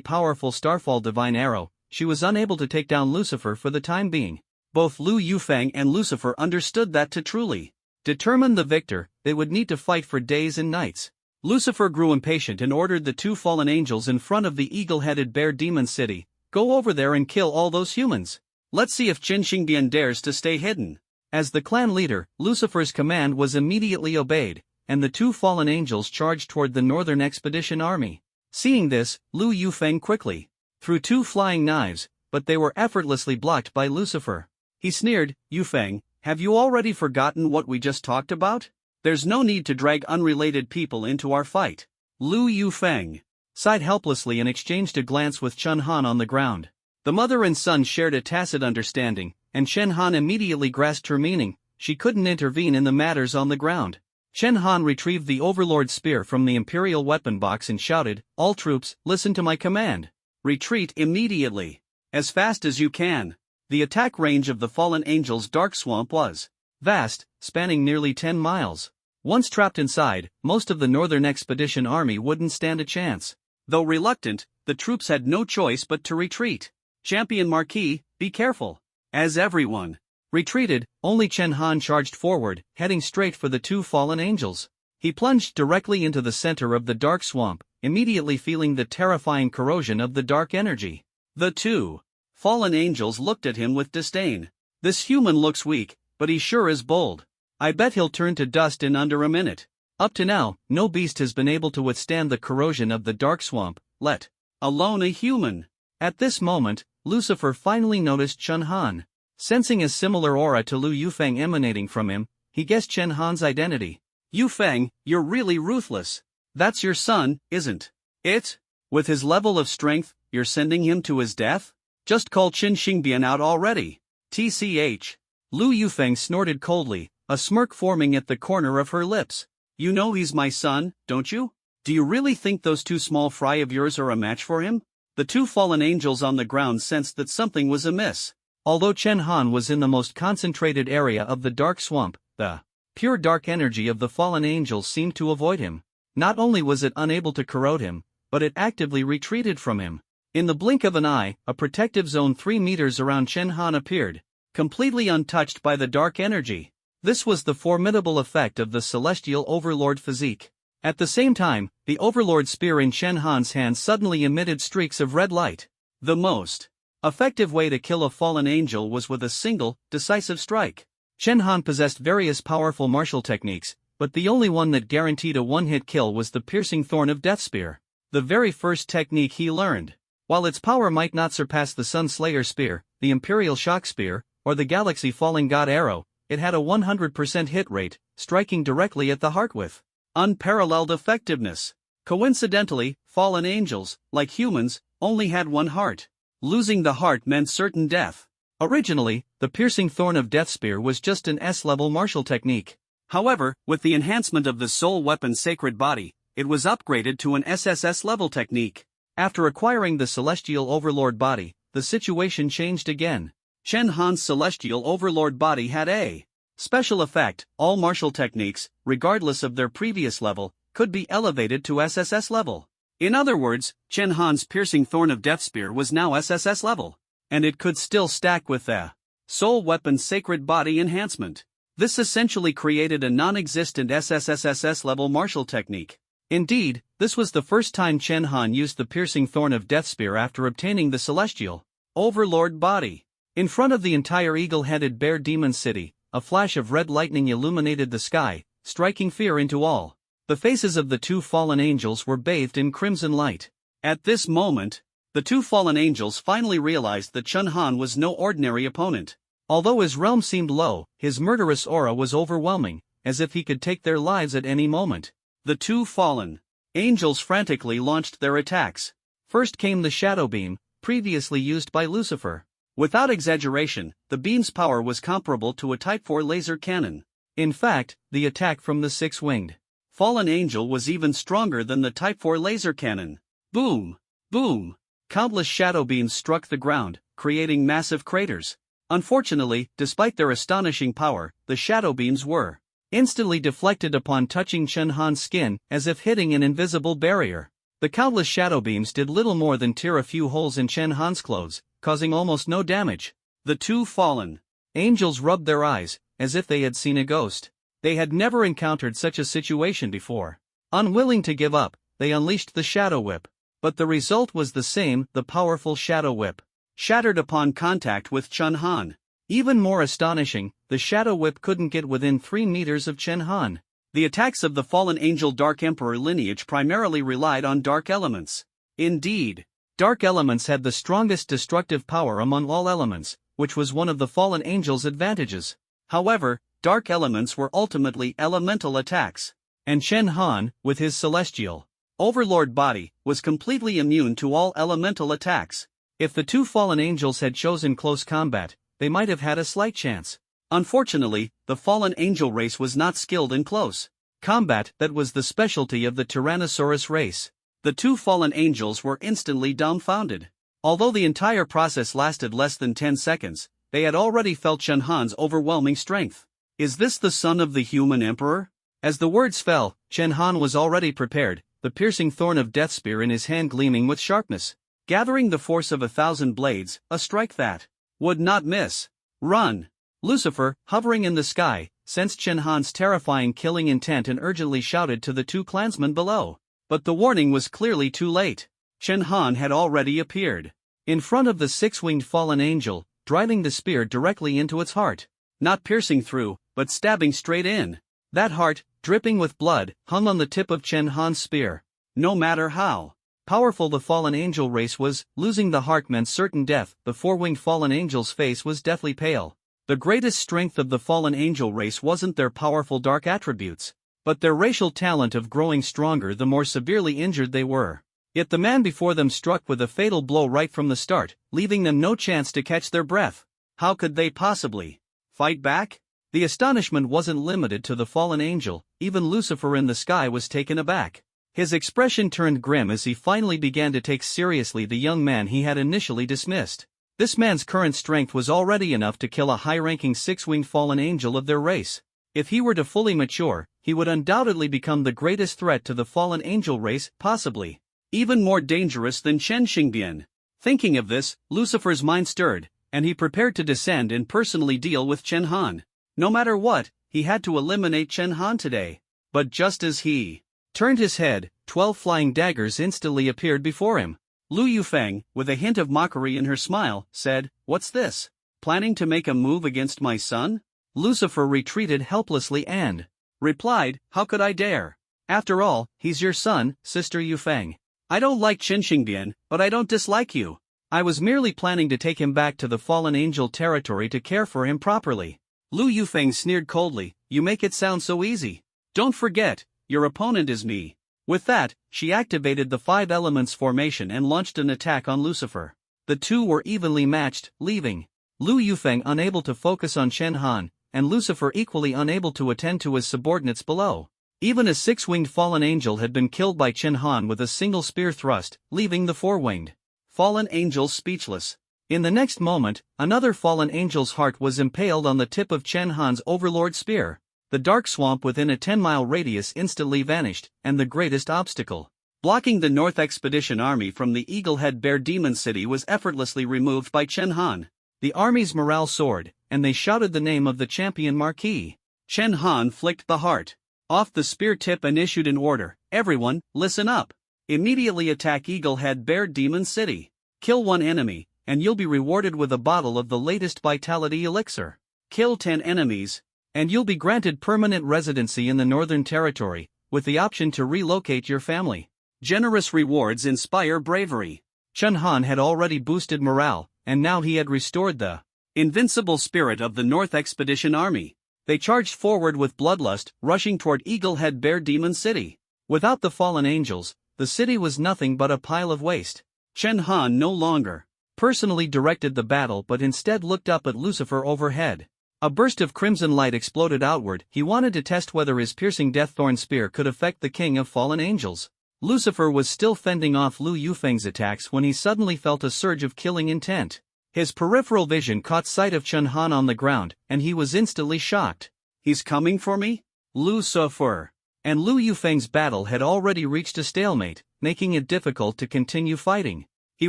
powerful Starfall Divine Arrow, she was unable to take down Lucifer for the time being. Both Lu Yufeng and Lucifer understood that to truly determine the victor, they would need to fight for days and nights. Lucifer grew impatient and ordered the two fallen angels in front of the eagle-headed bear demon city, "Go over there and kill all those humans. Let's see if Chen Xingbian dares to stay hidden." As the clan leader, Lucifer's command was immediately obeyed, and the two fallen angels charged toward the Northern Expedition Army. Seeing this, Lu Yufeng quickly threw two flying knives, but they were effortlessly blocked by Lucifer. He sneered, "Yufeng, have you already forgotten what we just talked about? There's no need to drag unrelated people into our fight." Lu Yufeng sighed helplessly and exchanged a glance with Chen Han on the ground. The mother and son shared a tacit understanding, and Chen Han immediately grasped her meaning. She couldn't intervene in the matters on the ground. Chen Han retrieved the Overlord spear from the Imperial weapon box and shouted, "All troops, listen to my command. Retreat immediately. As fast as you can." The attack range of the fallen angel's dark swamp was vast, spanning nearly 10 miles. Once trapped inside, most of the Northern Expedition Army wouldn't stand a chance. Though reluctant, the troops had no choice but to retreat. "Champion Marquis, be careful." As everyone retreated, only Chen Han charged forward, heading straight for the two fallen angels. He plunged directly into the center of the dark swamp, immediately feeling the terrifying corrosion of the dark energy. The two fallen angels looked at him with disdain. "This human looks weak, but he sure is bold. I bet he'll turn to dust in under a minute." Up to now, no beast has been able to withstand the corrosion of the dark swamp, let alone a human. At this moment, Lucifer finally noticed Chen Han. Sensing a similar aura to Lu Yufeng emanating from him, he guessed Chen Han's identity. "Yufeng, you're really ruthless. That's your son, isn't it? With his level of strength, you're sending him to his death? Just call Qin Xingbian out already." "TCH. Lu Yufeng snorted coldly, a smirk forming at the corner of her lips. "You know he's my son, don't you? Do you really think those two small fry of yours are a match for him?" The two fallen angels on the ground sensed that something was amiss. Although Chen Han was in the most concentrated area of the dark swamp, the pure dark energy of the fallen angels seemed to avoid him. Not only was it unable to corrode him, but it actively retreated from him. In the blink of an eye, a protective zone 3 meters around Chen Han appeared, completely untouched by the dark energy. This was the formidable effect of the celestial overlord physique. At the same time, the overlord spear in Chen Han's hand suddenly emitted streaks of red light. The most effective way to kill a fallen angel was with a single, decisive strike. Chen Han possessed various powerful martial techniques, but the only one that guaranteed a one-hit kill was the piercing thorn of death spear. The very first technique he learned. While its power might not surpass the Sun Slayer spear, the Imperial Shock Spear, or the Galaxy Falling God Arrow, it had a 100% hit rate, striking directly at the heart with unparalleled effectiveness. Coincidentally, fallen angels, like humans, only had one heart. Losing the heart meant certain death. Originally, the piercing thorn of death spear was just an S-level martial technique. However, with the enhancement of the soul weapon's sacred body, it was upgraded to an SSS-level technique. After acquiring the celestial overlord body, the situation changed again. Chen Han's celestial overlord body had a special effect. All martial techniques, regardless of their previous level, could be elevated to SSS level. In other words, Chen Han's piercing thorn of death spear was now SSS level, and it could still stack with the soul weapon's sacred body enhancement. This essentially created a non-existent SSS level martial technique. Indeed, this was the first time Chen Han used the piercing thorn of death spear after obtaining the celestial overlord body. In front of the entire eagle-headed bear demon city, a flash of red lightning illuminated the sky, striking fear into all. The faces of the two fallen angels were bathed in crimson light. At this moment, the two fallen angels finally realized that Chen Han was no ordinary opponent. Although his realm seemed low, his murderous aura was overwhelming, as if he could take their lives at any moment. The two fallen angels frantically launched their attacks. First came the shadow beam, previously used by Lucifer. Without exaggeration, the beam's power was comparable to a Type 4 laser cannon. In fact, the attack from the six-winged fallen angel was even stronger than the Type 4 laser cannon. Boom! Boom! Countless shadow beams struck the ground, creating massive craters. Unfortunately, despite their astonishing power, the shadow beams were instantly deflected upon touching Chen Han's skin, as if hitting an invisible barrier. The countless shadow beams did little more than tear a few holes in Chen Han's clothes, causing almost no damage. The two fallen angels rubbed their eyes, as if they had seen a ghost. They had never encountered such a situation before. Unwilling to give up, they unleashed the Shadow Whip. But the result was the same. The powerful Shadow Whip shattered upon contact with Chen Han. Even more astonishing, the Shadow Whip couldn't get within 3 meters of Chen Han. The attacks of the fallen angel Dark Emperor lineage primarily relied on dark elements. Indeed, dark elements had the strongest destructive power among all elements, which was one of the fallen angel's advantages. However, dark elements were ultimately elemental attacks. And Chen Han, with his celestial Overlord body, was completely immune to all elemental attacks. If the two fallen angels had chosen close combat, they might have had a slight chance. Unfortunately, the fallen angel race was not skilled in close combat. That was the specialty of the Tyrannosaurus race. The two fallen angels were instantly dumbfounded. Although the entire process lasted less than 10 seconds, they had already felt Chen Han's overwhelming strength. Is this the son of the human emperor? As the words fell, Chen Han was already prepared, the piercing thorn of death spear in his hand gleaming with sharpness. Gathering the force of 1,000 blades, a strike that would not miss. Run! Lucifer, hovering in the sky, sensed Chen Han's terrifying killing intent and urgently shouted to the two clansmen below. But the warning was clearly too late. Chen Han had already appeared in front of the six-winged fallen angel, driving the spear directly into its heart. Not piercing through, but stabbing straight in. That heart, dripping with blood, hung on the tip of Chen Han's spear. No matter how powerful the fallen angel race was, losing the heart meant certain death. The four-winged fallen angel's face was deathly pale. The greatest strength of the fallen angel race wasn't their powerful dark attributes, but their racial talent of growing stronger the more severely injured they were. Yet the man before them struck with a fatal blow right from the start, leaving them no chance to catch their breath. How could they possibly fight back? The astonishment wasn't limited to the fallen angel. Even Lucifer in the sky was taken aback. His expression turned grim as he finally began to take seriously the young man he had initially dismissed. This man's current strength was already enough to kill a high-ranking six-winged fallen angel of their race. If he were to fully mature, he would undoubtedly become the greatest threat to the fallen angel race, possibly even more dangerous than Chen Xingbian. Thinking of this, Lucifer's mind stirred, and he prepared to descend and personally deal with Chen Han. No matter what, he had to eliminate Chen Han today. But just as he turned his head, 12 flying daggers instantly appeared before him. Lu Yufeng, with a hint of mockery in her smile, said, "What's this? Planning to make a move against my son?" Lucifer retreated helplessly and replied, "How could I dare? After all, he's your son, Sister Yufeng. I don't like Qin Xingbian, but I don't dislike you. I was merely planning to take him back to the fallen angel territory to care for him properly." Lu Yufeng sneered coldly, "You make it sound so easy. Don't forget, your opponent is me." With that, she activated the 5 elements formation and launched an attack on Lucifer. The two were evenly matched, leaving Lu Yufeng unable to focus on Chen Han, and Lucifer equally unable to attend to his subordinates below. Even a six-winged fallen angel had been killed by Chen Han with a single spear thrust, leaving the four-winged fallen angel speechless. In the next moment, another fallen angel's heart was impaled on the tip of Chen Han's overlord spear. The dark swamp within a 10-mile radius instantly vanished, and the greatest obstacle blocking the North Expedition Army from the Eaglehead Bear Demon City was effortlessly removed by Chen Han. The army's morale soared, and they shouted the name of the champion marquis. Chen Han flicked the heart off the spear tip and issued an order, "Everyone, listen up. Immediately attack Eaglehead Bear Demon City. Kill one enemy, and you'll be rewarded with a bottle of the latest vitality elixir. Kill 10 enemies, and you'll be granted permanent residency in the Northern Territory, with the option to relocate your family. Generous rewards inspire bravery." Chen Han had already boosted morale, and now he had restored the invincible spirit of the North Expedition Army. They charged forward with bloodlust, rushing toward Eaglehead Bear Demon City. Without the fallen angels, the city was nothing but a pile of waste. Chen Han no longer personally directed the battle but instead looked up at Lucifer overhead. A burst of crimson light exploded outward. He wanted to test whether his piercing deaththorn spear could affect the king of fallen angels. Lucifer was still fending off Lu Yufeng's attacks when he suddenly felt a surge of killing intent. His peripheral vision caught sight of Chen Han on the ground, and he was instantly shocked. "He's coming for me?" Lucifer and Lu Yufeng's battle had already reached a stalemate, making it difficult to continue fighting. He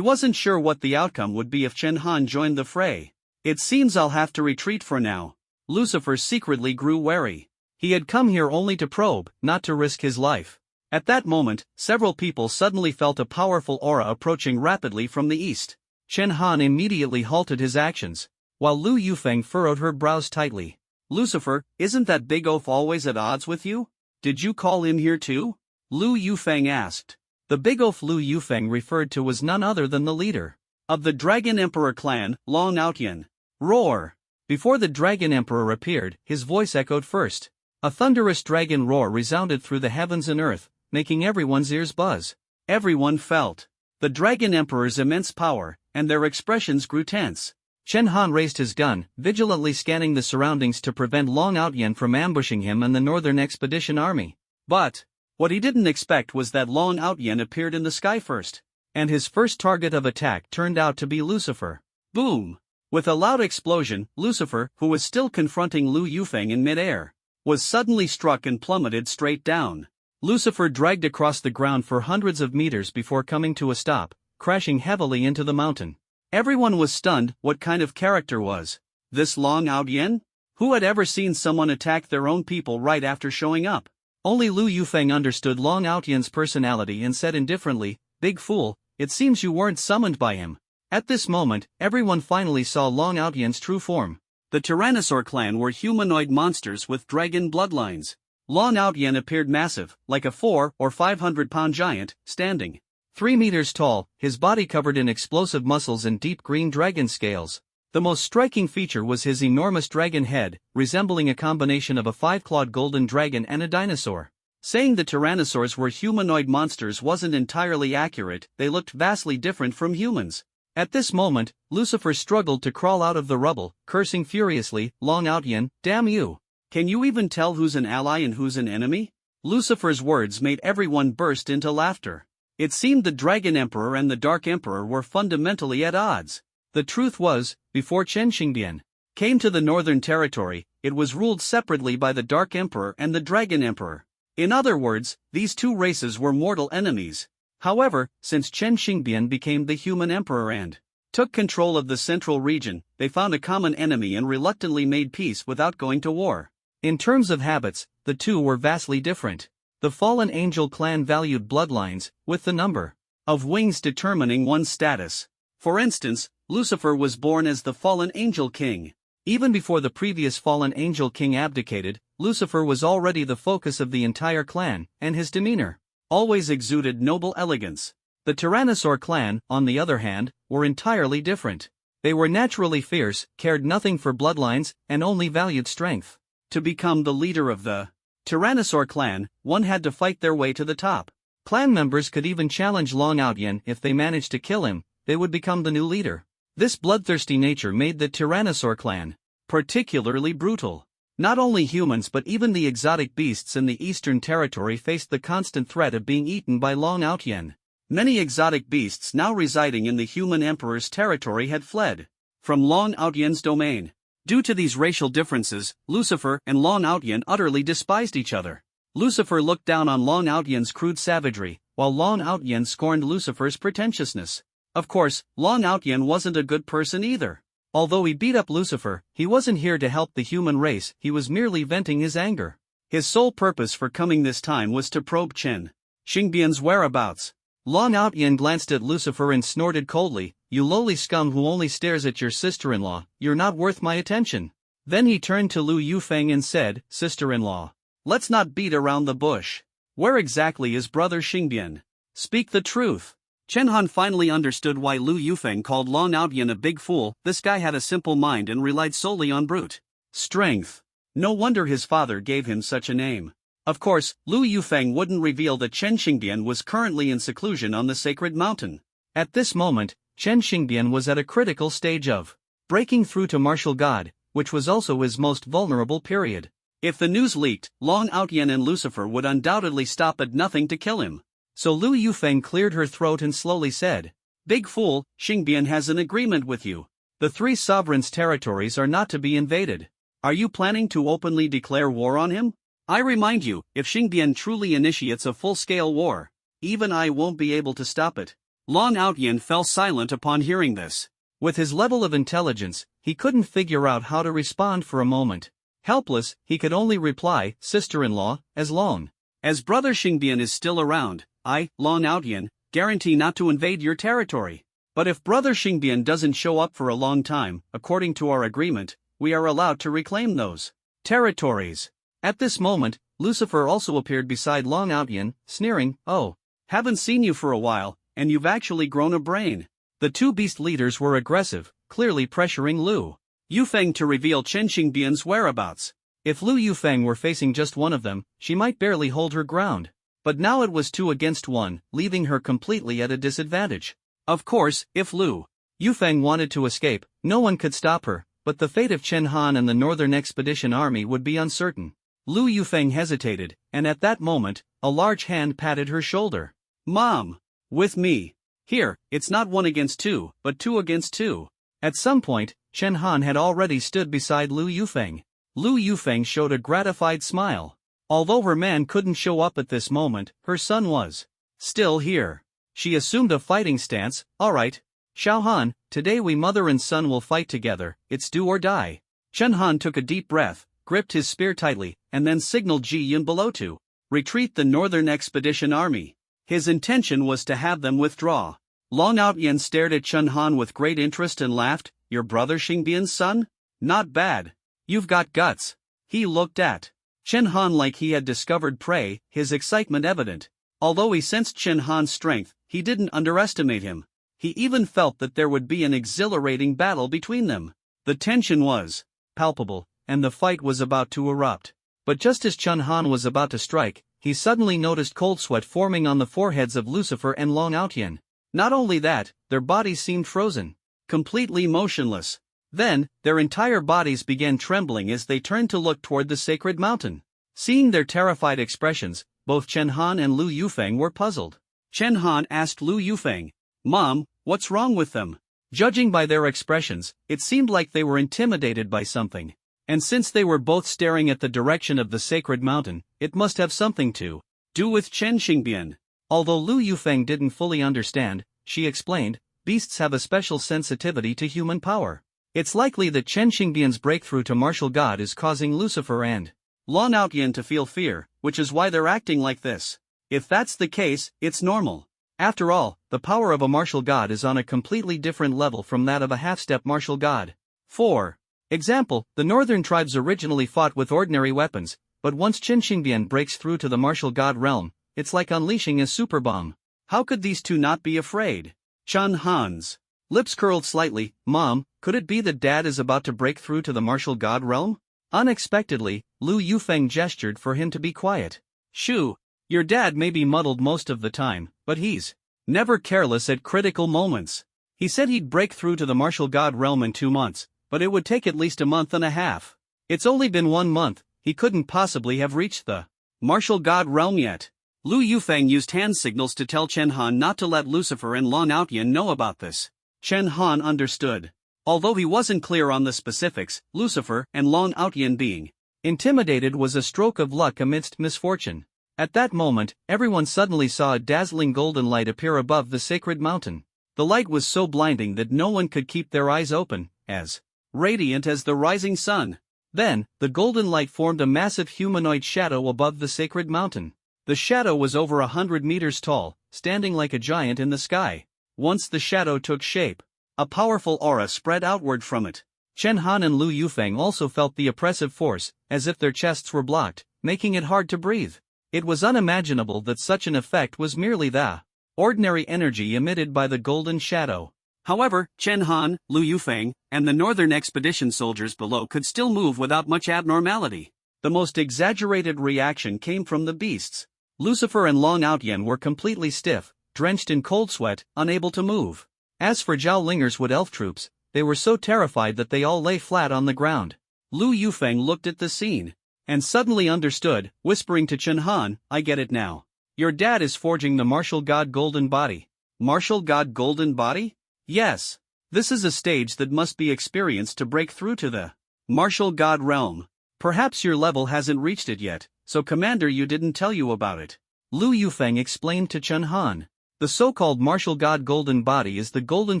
wasn't sure what the outcome would be if Chen Han joined the fray. "It seems I'll have to retreat for now." Lucifer secretly grew wary. He had come here only to probe, not to risk his life. At that moment, several people suddenly felt a powerful aura approaching rapidly from the east. Chen Han immediately halted his actions, while Lu Yufeng furrowed her brows tightly. "Lucifer, isn't that big oaf always at odds with you? Did you call him here too?" Lu Yufeng asked. The big oaf Lu Yufeng referred to was none other than the leader of the Dragon Emperor clan, Long Outyan. Roar! Before the Dragon Emperor appeared, his voice echoed first. A thunderous dragon roar resounded through the heavens and earth, making everyone's ears buzz. Everyone felt the Dragon Emperor's immense power, and their expressions grew tense. Chen Han raised his gun, vigilantly scanning the surroundings to prevent Long Outyen from ambushing him and the Northern Expedition Army. But what he didn't expect was that Long Outyen appeared in the sky first, and his first target of attack turned out to be Lucifer. Boom! With a loud explosion, Lucifer, who was still confronting Lu Yufeng in midair, was suddenly struck and plummeted straight down. Lucifer dragged across the ground for hundreds of meters before coming to a stop, crashing heavily into the mountain. Everyone was stunned. What kind of character was this Long Outyen? Who had ever seen someone attack their own people right after showing up? Only Lu Yufeng understood Long Outyen's personality and said indifferently, "Big fool, it seems you weren't summoned by him." At this moment, everyone finally saw Long Outyen's true form. The Tyrannosaur clan were humanoid monsters with dragon bloodlines. Long Outyen appeared massive, like a 400 or 500-pound giant, standing 3 meters tall, his body covered in explosive muscles and deep green dragon scales. The most striking feature was his enormous dragon head, resembling a combination of a 5-clawed golden dragon and a dinosaur. Saying the tyrannosaurs were humanoid monsters wasn't entirely accurate, they looked vastly different from humans. At this moment, Lucifer struggled to crawl out of the rubble, cursing furiously, "Long Outyen, damn you! Can you even tell who's an ally and who's an enemy?" Lucifer's words made everyone burst into laughter. It seemed the Dragon Emperor and the Dark Emperor were fundamentally at odds. The truth was, before Chen Xingbian came to the Northern Territory, it was ruled separately by the Dark Emperor and the Dragon Emperor. In other words, these two races were mortal enemies. However, since Chen Xingbian became the Human Emperor and took control of the central region, they found a common enemy and reluctantly made peace without going to war. In terms of habits, the two were vastly different. The Fallen Angel clan valued bloodlines, with the number of wings determining one's status. For instance, Lucifer was born as the Fallen Angel King. Even before the previous Fallen Angel King abdicated, Lucifer was already the focus of the entire clan, and his demeanor always exuded noble elegance. The Tyrannosaur clan, on the other hand, were entirely different. They were naturally fierce, cared nothing for bloodlines, and only valued strength. To become the leader of the Tyrannosaur clan, one had to fight their way to the top. Clan members could even challenge Long Outyen. If they managed to kill him, they would become the new leader. This bloodthirsty nature made the Tyrannosaur clan particularly brutal. Not only humans but even the exotic beasts in the Eastern Territory faced the constant threat of being eaten by Long Outyen. Many exotic beasts now residing in the Human Emperor's territory had fled from Long Outyen's domain. Due to these racial differences, Lucifer and Long Outyen utterly despised each other. Lucifer looked down on Long Outyen's crude savagery, while Long Outyen scorned Lucifer's pretentiousness. Of course, Long Outyen wasn't a good person either. Although he beat up Lucifer, he wasn't here to help the human race, he was merely venting his anger. His sole purpose for coming this time was to probe Chen Xingbian's whereabouts. Long Outyen glanced at Lucifer and snorted coldly, "You lowly scum who only stares at your sister-in-law, you're not worth my attention." Then he turned to Lu Yufeng and said, "Sister-in-law, let's not beat around the bush. Where exactly is brother Xingbian? Speak the truth." Chen Han finally understood why Lu Yufeng called Long Outyen a big fool. This guy had a simple mind and relied solely on brute strength. No wonder his father gave him such a name. Of course, Lu Yufeng wouldn't reveal that Chen Xingbian was currently in seclusion on the sacred mountain. At this moment, Chen Xingbian was at a critical stage of breaking through to martial god, which was also his most vulnerable period. If the news leaked, Long Outyen and Lucifer would undoubtedly stop at nothing to kill him. So Lu Yufeng cleared her throat and slowly said, "Big fool, Xingbian has an agreement with you. The three sovereigns' territories are not to be invaded. Are you planning to openly declare war on him? I remind you, if Xingbian truly initiates a full-scale war, even I won't be able to stop it." Long Outyen fell silent upon hearing this. With his level of intelligence, he couldn't figure out how to respond for a moment. Helpless, he could only reply, "Sister-in-law, as long as brother Xingbian is still around, I, Long Outyen, guarantee not to invade your territory. But if brother Xingbian doesn't show up for a long time, according to our agreement, we are allowed to reclaim those territories." At this moment, Lucifer also appeared beside Long Outyen, sneering, "Oh, haven't seen you for a while, and you've actually grown a brain." The two beast leaders were aggressive, clearly pressuring Lu Yufeng to reveal Chen Xingbian's whereabouts. If Lu Yufeng were facing just one of them, she might barely hold her ground. But now it was 2 against 1, leaving her completely at a disadvantage. Of course, if Lu Yufeng wanted to escape, no one could stop her, but the fate of Chen Han and the Northern Expedition Army would be uncertain. Lu Yufeng hesitated, and at that moment, a large hand patted her shoulder. "Mom! With me! Here, it's not 1 against 2, but 2 against 2. At some point, Chen Han had already stood beside Lu Yufeng. Lu Yufeng showed a gratified smile. Although her man couldn't show up at this moment, her son was still here. She assumed a fighting stance. "Alright. Xiao Han, today we mother and son will fight together, it's do or die." Chen Han took a deep breath, gripped his spear tightly, and then signaled Ji Yun below to retreat the Northern Expedition Army. His intention was to have them withdraw. Long Outyen stared at Chen Han with great interest and laughed. "Your brother Xingbian's son? Not bad. You've got guts." He looked at Chen Han like he had discovered prey, his excitement evident. Although he sensed Chen Han's strength, he didn't underestimate him. He even felt that there would be an exhilarating battle between them. The tension was palpable, and the fight was about to erupt. But just as Chen Han was about to strike, he suddenly noticed cold sweat forming on the foreheads of Lucifer and Long Outyen. Not only that, their bodies seemed frozen, completely motionless. Then, their entire bodies began trembling as they turned to look toward the sacred mountain. Seeing their terrified expressions, both Chen Han and Lu Yufeng were puzzled. Chen Han asked Lu Yufeng, "Mom, what's wrong with them?" Judging by their expressions, it seemed like they were intimidated by something. And since they were both staring at the direction of the sacred mountain, it must have something to do with Chen Xingbian. Although Lu Yufeng didn't fully understand, she explained, "Beasts have a special sensitivity to human power. It's likely that Chen Xingbian's breakthrough to martial god is causing Lucifer and Long Outyen to feel fear, which is why they're acting like this. If that's the case, it's normal. After all, the power of a martial god is on a completely different level from that of a half-step martial god. For example, the northern tribes originally fought with ordinary weapons, but once Chen Xingbian breaks through to the martial god realm, it's like unleashing a super bomb. How could these two not be afraid?" Chen Han's lips curled slightly. "Mom, could it be that Dad is about to break through to the martial god realm?" Unexpectedly, Lu Yufeng gestured for him to be quiet. "Shoo, your dad may be muddled most of the time, but he's never careless at critical moments. He said he'd break through to the martial god realm in 2 months, but it would take at least a month and a half. It's only been 1 month, he couldn't possibly have reached the martial god realm yet." Lu Yufeng used hand signals to tell Chen Han not to let Lucifer and Long Outyen know about this. Chen Han understood. Although he wasn't clear on the specifics, Lucifer and Long Outyen being intimidated was a stroke of luck amidst misfortune. At that moment, everyone suddenly saw a dazzling golden light appear above the sacred mountain. The light was so blinding that no one could keep their eyes open, as radiant as the rising sun. Then, the golden light formed a massive humanoid shadow above the sacred mountain. The shadow was over 100 meters tall, standing like a giant in the sky. Once the shadow took shape, a powerful aura spread outward from it. Chen Han and Lu Yufeng also felt the oppressive force, as if their chests were blocked, making it hard to breathe. It was unimaginable that such an effect was merely the ordinary energy emitted by the golden shadow. However, Chen Han, Lu Yufeng, and the Northern Expedition soldiers below could still move without much abnormality. The most exaggerated reaction came from the beasts. Lucifer and Long Outyen were completely stiff, drenched in cold sweat, unable to move. As for Zhao Linger's Wood Elf troops, they were so terrified that they all lay flat on the ground. Lu Yufeng looked at the scene and suddenly understood, whispering to Chen Han, "I get it now. Your dad is forging the martial god golden body." Martial god golden body? Yes. This is a stage that must be experienced to break through to the martial god realm. Perhaps your level hasn't reached it yet, so Commander Yu didn't tell you about it. Lu Yufeng explained to Chen Han. The so-called martial god golden body is the golden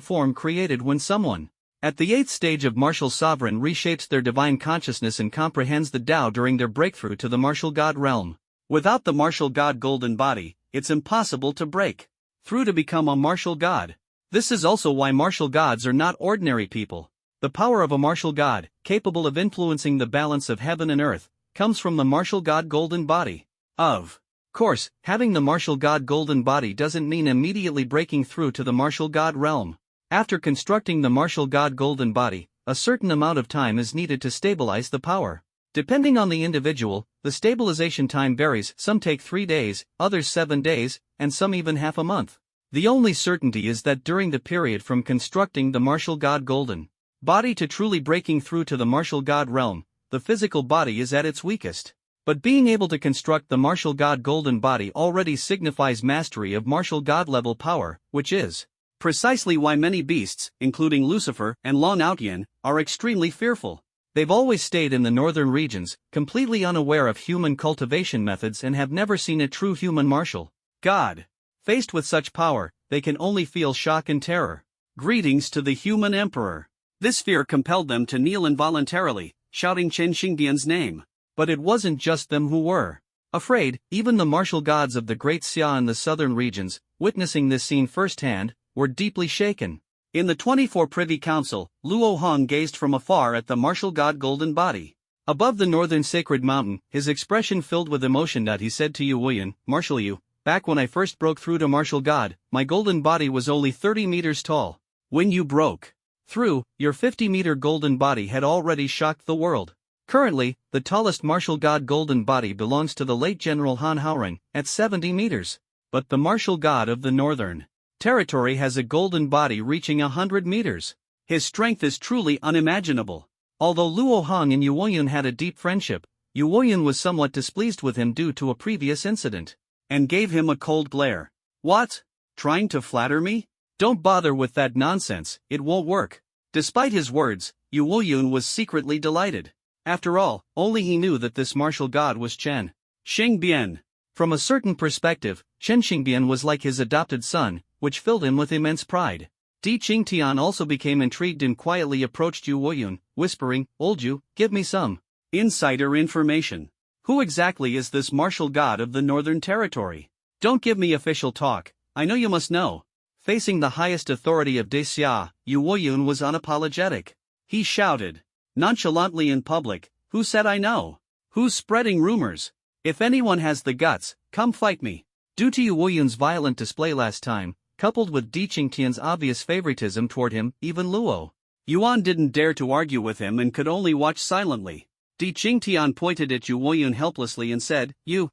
form created when someone at the 8th stage of martial sovereign reshapes their divine consciousness and comprehends the Tao during their breakthrough to the martial god realm. Without the martial god golden body, it's impossible to break through to become a martial god. This is also why martial gods are not ordinary people. The power of a martial god, capable of influencing the balance of heaven and earth, comes from the martial god golden body. Of course, having the martial god golden body doesn't mean immediately breaking through to the martial god realm. After constructing the martial god golden body, a certain amount of time is needed to stabilize the power. Depending on the individual, the stabilization time varies, some take 3 days, others 7 days, and some even half a month. The only certainty is that during the period from constructing the martial god golden body to truly breaking through to the martial god realm, the physical body is at its weakest. But being able to construct the martial god golden body already signifies mastery of martial god level power, which is precisely why many beasts, including Lucifer and Long Outyen, are extremely fearful. They've always stayed in the northern regions, completely unaware of human cultivation methods and have never seen a true human martial god. Faced with such power, they can only feel shock and terror. Greetings to the human emperor. This fear compelled them to kneel involuntarily, shouting Chen Xingbian's name. But it wasn't just them who were afraid. Even the martial gods of the Great Xia in the southern regions, witnessing this scene firsthand, were deeply shaken. In the 24 Privy Council, Luo Hong gazed from afar at the martial god golden body. Above the northern sacred mountain, his expression filled with emotion that he said to Yu Wuyan, "Martial Yu, back when I first broke through to martial god, my golden body was only 30 meters tall. When you broke through, your 50-meter golden body had already shocked the world. Currently, the tallest martial god golden body belongs to the late General Han Haoren, at 70 meters. But the martial god of the northern territory has a golden body reaching 100 meters. His strength is truly unimaginable." Although Luo Hong and Yu Wuyan had a deep friendship, Yu Wuyan was somewhat displeased with him due to a previous incident, and gave him a cold glare. "What? Trying to flatter me? Don't bother with that nonsense, it won't work." Despite his words, Yu Wuyan was secretly delighted. After all, only he knew that this martial god was Chen Xingbian. From a certain perspective, Chen Xingbian was like his adopted son, which filled him with immense pride. Di Qingtian also became intrigued and quietly approached Yu Wuyan, whispering, "Old Yu, give me some insider information. Who exactly is this martial god of the Northern Territory? Don't give me official talk, I know you must know." Facing the highest authority of Xia, Yu Wuyan was unapologetic. He shouted nonchalantly in public, "Who said I know? Who's spreading rumors? If anyone has the guts, come fight me." Due to Yu Wuyan's violent display last time, coupled with Di Qingtian's obvious favoritism toward him, even Luo Yuan didn't dare to argue with him and could only watch silently. Di Qingtian pointed at Yu Wuyan helplessly and said, You,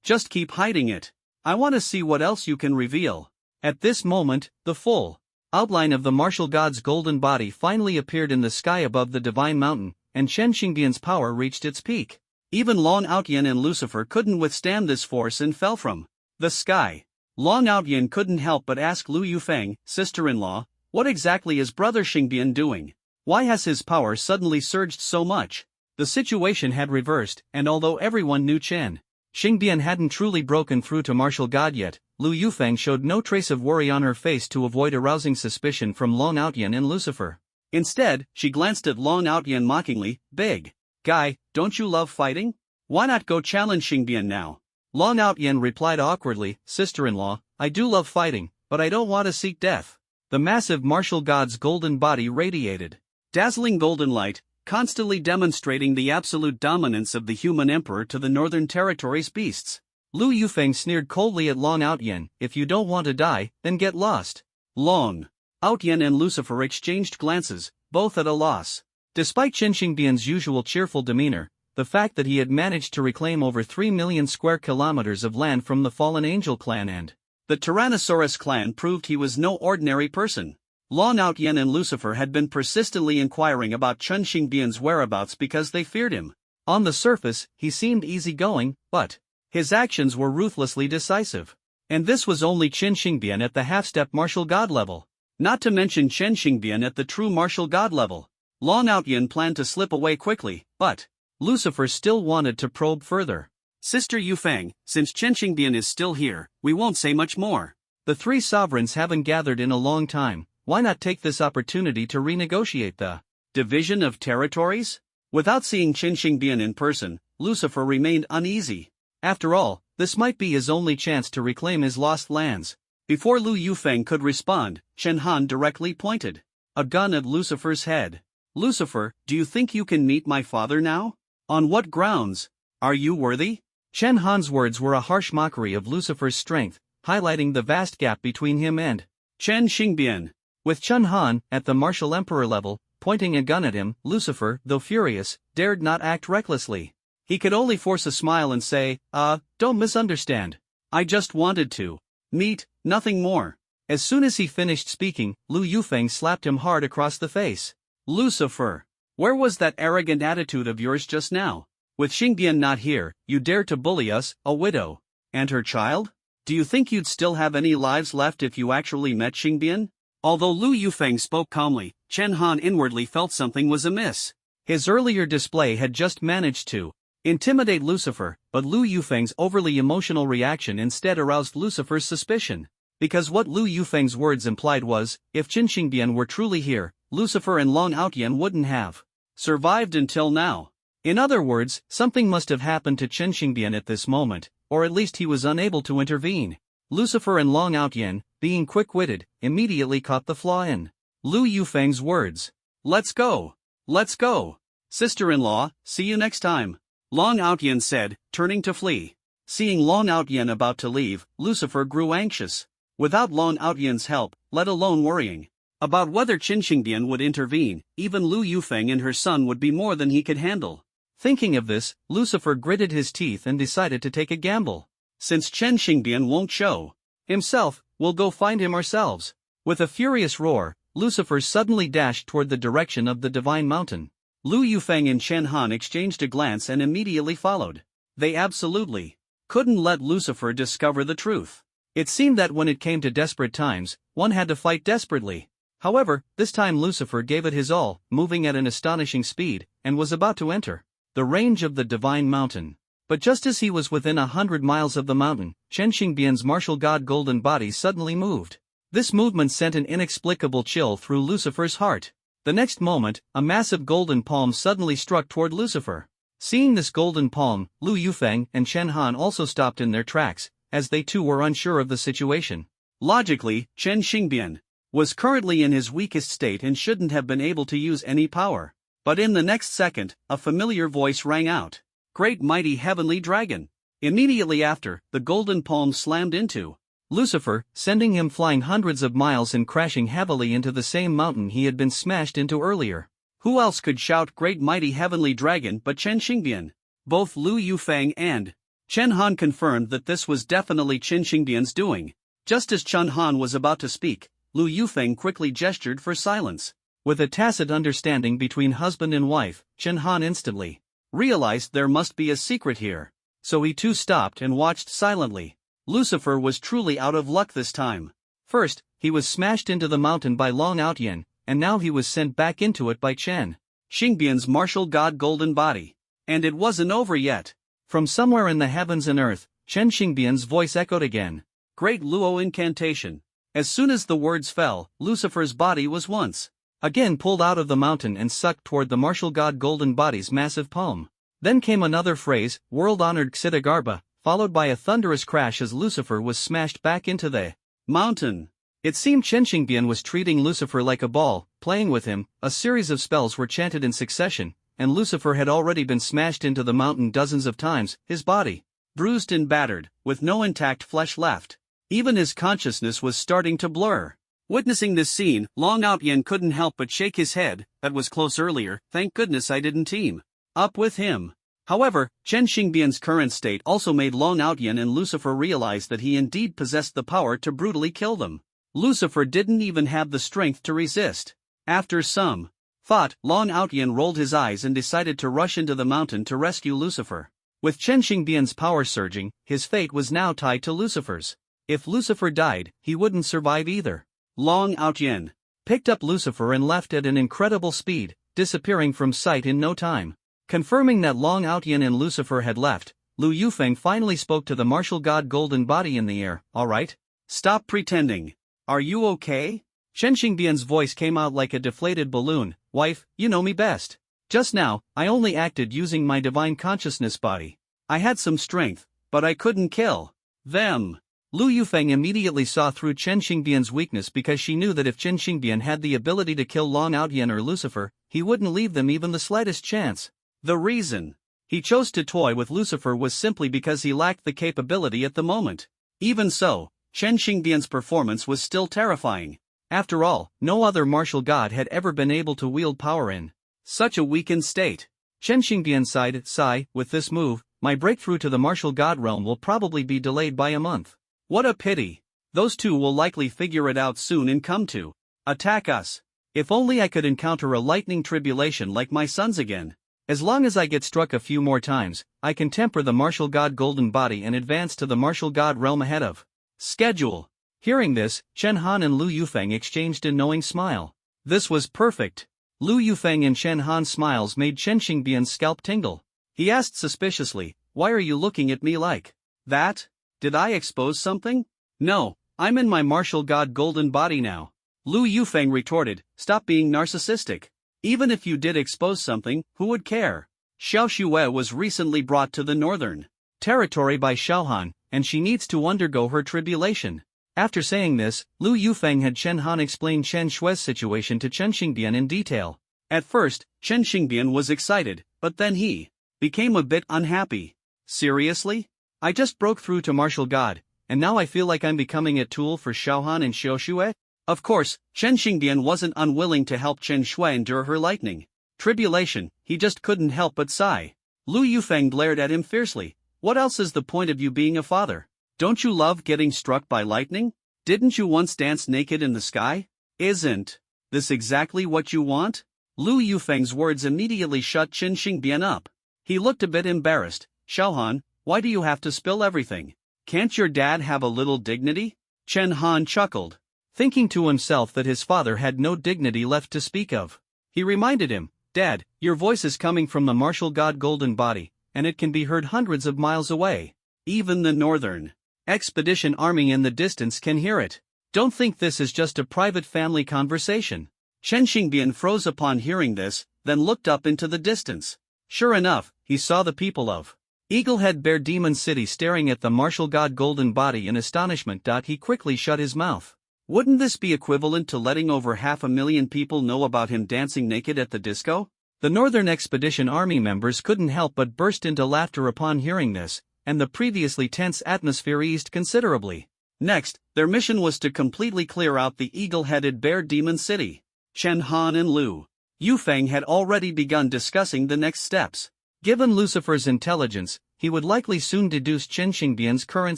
just keep hiding it. I want to see what else you can reveal." At this moment, the full outline of the martial god's golden body finally appeared in the sky above the divine mountain, and Chen Xingbian's power reached its peak. Even Long Outyen and Lucifer couldn't withstand this force and fell from the sky. Long Outyen couldn't help but ask Lu Yufeng, sister-in-law, what exactly is brother Xingbian doing? Why has his power suddenly surged so much? The situation had reversed, and although everyone knew Chen Xingbian hadn't truly broken through to martial god yet, Lu Yufeng showed no trace of worry on her face to avoid arousing suspicion from Long Outyen and Lucifer. Instead, she glanced at Long Outyen mockingly, "Big guy, don't you love fighting? Why not go challenge Xingbian now?" Long Outyen replied awkwardly, "Sister-in-law, I do love fighting, but I don't want to seek death." The massive martial god's golden body radiated dazzling golden light, constantly demonstrating the absolute dominance of the human emperor to the Northern Territory's beasts. Lu Yufeng sneered coldly at Long Outyen, "If you don't want to die, then get lost." Long Outyen and Lucifer exchanged glances, both at a loss. Despite Chen Xingbian's usual cheerful demeanor, the fact that he had managed to reclaim over 3 million square kilometers of land from the fallen angel clan and the Tyrannosaurus clan proved he was no ordinary person. Long Outyen and Lucifer had been persistently inquiring about Chen Xingbian's whereabouts because they feared him. On the surface, he seemed easygoing, but his actions were ruthlessly decisive. And this was only Chen Xingbian at the half-step martial god level. Not to mention Chen Xingbian at the true martial god level. Long Outyen planned to slip away quickly, but Lucifer still wanted to probe further. "Sister Yufeng, since Chen Xingbian is still here, we won't say much more. The three sovereigns haven't gathered in a long time, why not take this opportunity to renegotiate the division of territories?" Without seeing Chen Xingbian in person, Lucifer remained uneasy. After all, this might be his only chance to reclaim his lost lands. Before Lu Yufeng could respond, Chen Han directly pointed a gun at Lucifer's head. "Lucifer, do you think you can meet my father now? On what grounds? Are you worthy?" Chen Han's words were a harsh mockery of Lucifer's strength, highlighting the vast gap between him and Chen Xingbian. With Chen Han, at the martial emperor level, pointing a gun at him. Lucifer, though furious, dared not act recklessly. He could only force a smile and say, don't misunderstand. I just wanted to meet, nothing more. As soon as he finished speaking, Lu Yufeng slapped him hard across the face. Lucifer, where was that arrogant attitude of yours just now? With Xingbian not here, you dare to bully us, a widow. And her child? Do you think you'd still have any lives left if you actually met Xingbian? Although Lu Yufeng spoke calmly, Chen Han inwardly felt something was amiss. His earlier display had just managed to intimidate Lucifer, but Lu Yufeng's overly emotional reaction instead aroused Lucifer's suspicion. Because what Lu Yufeng's words implied was, if Qin Xingbian were truly here, Lucifer and Long Outyan wouldn't have survived until now. In other words, something must have happened to Qin Xingbian at this moment, or at least he was unable to intervene. Lucifer and Long Outyan, being quick-witted, immediately caught the flaw in Lu Yufeng's words. Let's go. Let's go. Sister-in-law, see you next time. Long Outyan said, turning to flee. Seeing Long Outyan about to leave, Lucifer grew anxious. Without Long Outyan's help, let alone worrying about whether Qin Xingbian would intervene, even Lu Yufeng and her son would be more than he could handle. Thinking of this, Lucifer gritted his teeth and decided to take a gamble. Since Qin Xingbian won't show himself, we'll go find him ourselves. With a furious roar, Lucifer suddenly dashed toward the direction of the Divine Mountain. Lu Yufeng and Chen Han exchanged a glance and immediately followed. They absolutely couldn't let Lucifer discover the truth. It seemed that when it came to desperate times, one had to fight desperately. However, this time Lucifer gave it his all, moving at an astonishing speed, and was about to enter the range of the Divine Mountain. But just as he was within 100 miles of the mountain, Chen Xingbian's martial god golden body suddenly moved. This movement sent an inexplicable chill through Lucifer's heart. The next moment, a massive golden palm suddenly struck toward Lucifer. Seeing this golden palm, Lu Yufeng and Chen Han also stopped in their tracks, as they too were unsure of the situation. Logically, Chen Xingbian was currently in his weakest state and shouldn't have been able to use any power. But in the next second, a familiar voice rang out. Great mighty heavenly dragon. Immediately after, the golden palm slammed into Lucifer, sending him flying hundreds of miles and crashing heavily into the same mountain he had been smashed into earlier. Who else could shout great mighty heavenly dragon but Chen Xingbian? Both Lu Yufeng and Chen Han confirmed that this was definitely Qin Xingbian's doing. Just as Chen Han was about to speak, Lu Yufeng quickly gestured for silence. With a tacit understanding between husband and wife, Chen Han instantly realized there must be a secret here. So he too stopped and watched silently. Lucifer was truly out of luck this time. First, he was smashed into the mountain by Long Outyan, and now he was sent back into it by Chen Xingbian's martial god golden body. And it wasn't over yet. From somewhere in the heavens and earth, Chen Xingbian's voice echoed again. Great Luo incantation. As soon as the words fell, Lucifer's body was once again pulled out of the mountain and sucked toward the martial god golden body's massive palm. Then came another phrase, world-honored Ksitigarbha, followed by a thunderous crash as Lucifer was smashed back into the mountain. It seemed Chen Xingbian was treating Lucifer like a ball, playing with him. A series of spells were chanted in succession, and Lucifer had already been smashed into the mountain dozens of times, his body bruised and battered, with no intact flesh left. Even his consciousness was starting to blur. Witnessing this scene, Long Outyan couldn't help but shake his head. That was close earlier, thank goodness I didn't team up with him. However, Chen Xingbian's current state also made Long Outyan and Lucifer realize that he indeed possessed the power to brutally kill them. Lucifer didn't even have the strength to resist. After some thought, Long Outyan rolled his eyes and decided to rush into the mountain to rescue Lucifer. With Chen Xingbian's power surging, his fate was now tied to Lucifer's. If Lucifer died, he wouldn't survive either. Long Outyan picked up Lucifer and left at an incredible speed, disappearing from sight in no time. Confirming that Long Outyan and Lucifer had left, Lu Yufeng finally spoke to the martial god golden body in the air. Alright? Stop pretending. Are you okay? Chen Xingbian's voice came out like a deflated balloon. Wife, you know me best. Just now, I only acted using my divine consciousness body. I had some strength, but I couldn't kill them. Lu Yufeng immediately saw through Chen Xingbian's weakness because she knew that if Chen Xingbian had the ability to kill Long Outyan or Lucifer, he wouldn't leave them even the slightest chance. The reason he chose to toy with Lucifer was simply because he lacked the capability at the moment. Even so, Chen Xingbian's performance was still terrifying. After all, no other martial god had ever been able to wield power in such a weakened state. Chen Xingbian sighed, with this move, my breakthrough to the martial god realm will probably be delayed by a month. What a pity. Those two will likely figure it out soon and come to attack us. If only I could encounter a lightning tribulation like my sons again. As long as I get struck a few more times, I can temper the martial god golden body and advance to the martial god realm ahead of schedule. Hearing this, Chen Han and Lu Yufeng exchanged a knowing smile. This was perfect. Lu Yufeng and Chen Han's smiles made Chen Xingbian's scalp tingle. He asked suspiciously, why are you looking at me like that? Did I expose something? No, I'm in my martial god golden body now. Lu Yufeng retorted, stop being narcissistic. Even if you did expose something, who would care? Xiao Xue was recently brought to the northern territory by Xiaohan, and she needs to undergo her tribulation. After saying this, Lu Yufeng had Chen Han explain Chen Xue's situation to Chen Xingbian in detail. At first, Chen Xingbian was excited, but then he became a bit unhappy. Seriously? I just broke through to martial god, and now I feel like I'm becoming a tool for Xiaohan and Xiao Xue? Of course, Chen Xingbian wasn't unwilling to help Chen Xue endure her lightning tribulation, he just couldn't help but sigh. Lu Yufeng glared at him fiercely. What else is the point of you being a father? Don't you love getting struck by lightning? Didn't you once dance naked in the sky? Isn't this exactly what you want? Lu Yufeng's words immediately shut Chen Xingbian up. He looked a bit embarrassed. Xiaohan, why do you have to spill everything? Can't your dad have a little dignity? Chen Han chuckled, thinking to himself that his father had no dignity left to speak of. He reminded him, Dad, your voice is coming from the martial god golden body, and it can be heard hundreds of miles away. Even the northern expedition army in the distance can hear it. Don't think this is just a private family conversation. Chen Xingbian froze upon hearing this, then looked up into the distance. Sure enough, he saw the people of Eaglehead Bear Demon City staring at the martial god golden body in astonishment. He quickly shut his mouth. Wouldn't this be equivalent to letting over 500,000 people know about him dancing naked at the disco? The Northern Expedition Army members couldn't help but burst into laughter upon hearing this, and the previously tense atmosphere eased considerably. Next, their mission was to completely clear out the eagle-headed Bear Demon City. Chen Han and Lu Yufeng had already begun discussing the next steps. Given Lucifer's intelligence, he would likely soon deduce Chen Xingbian's current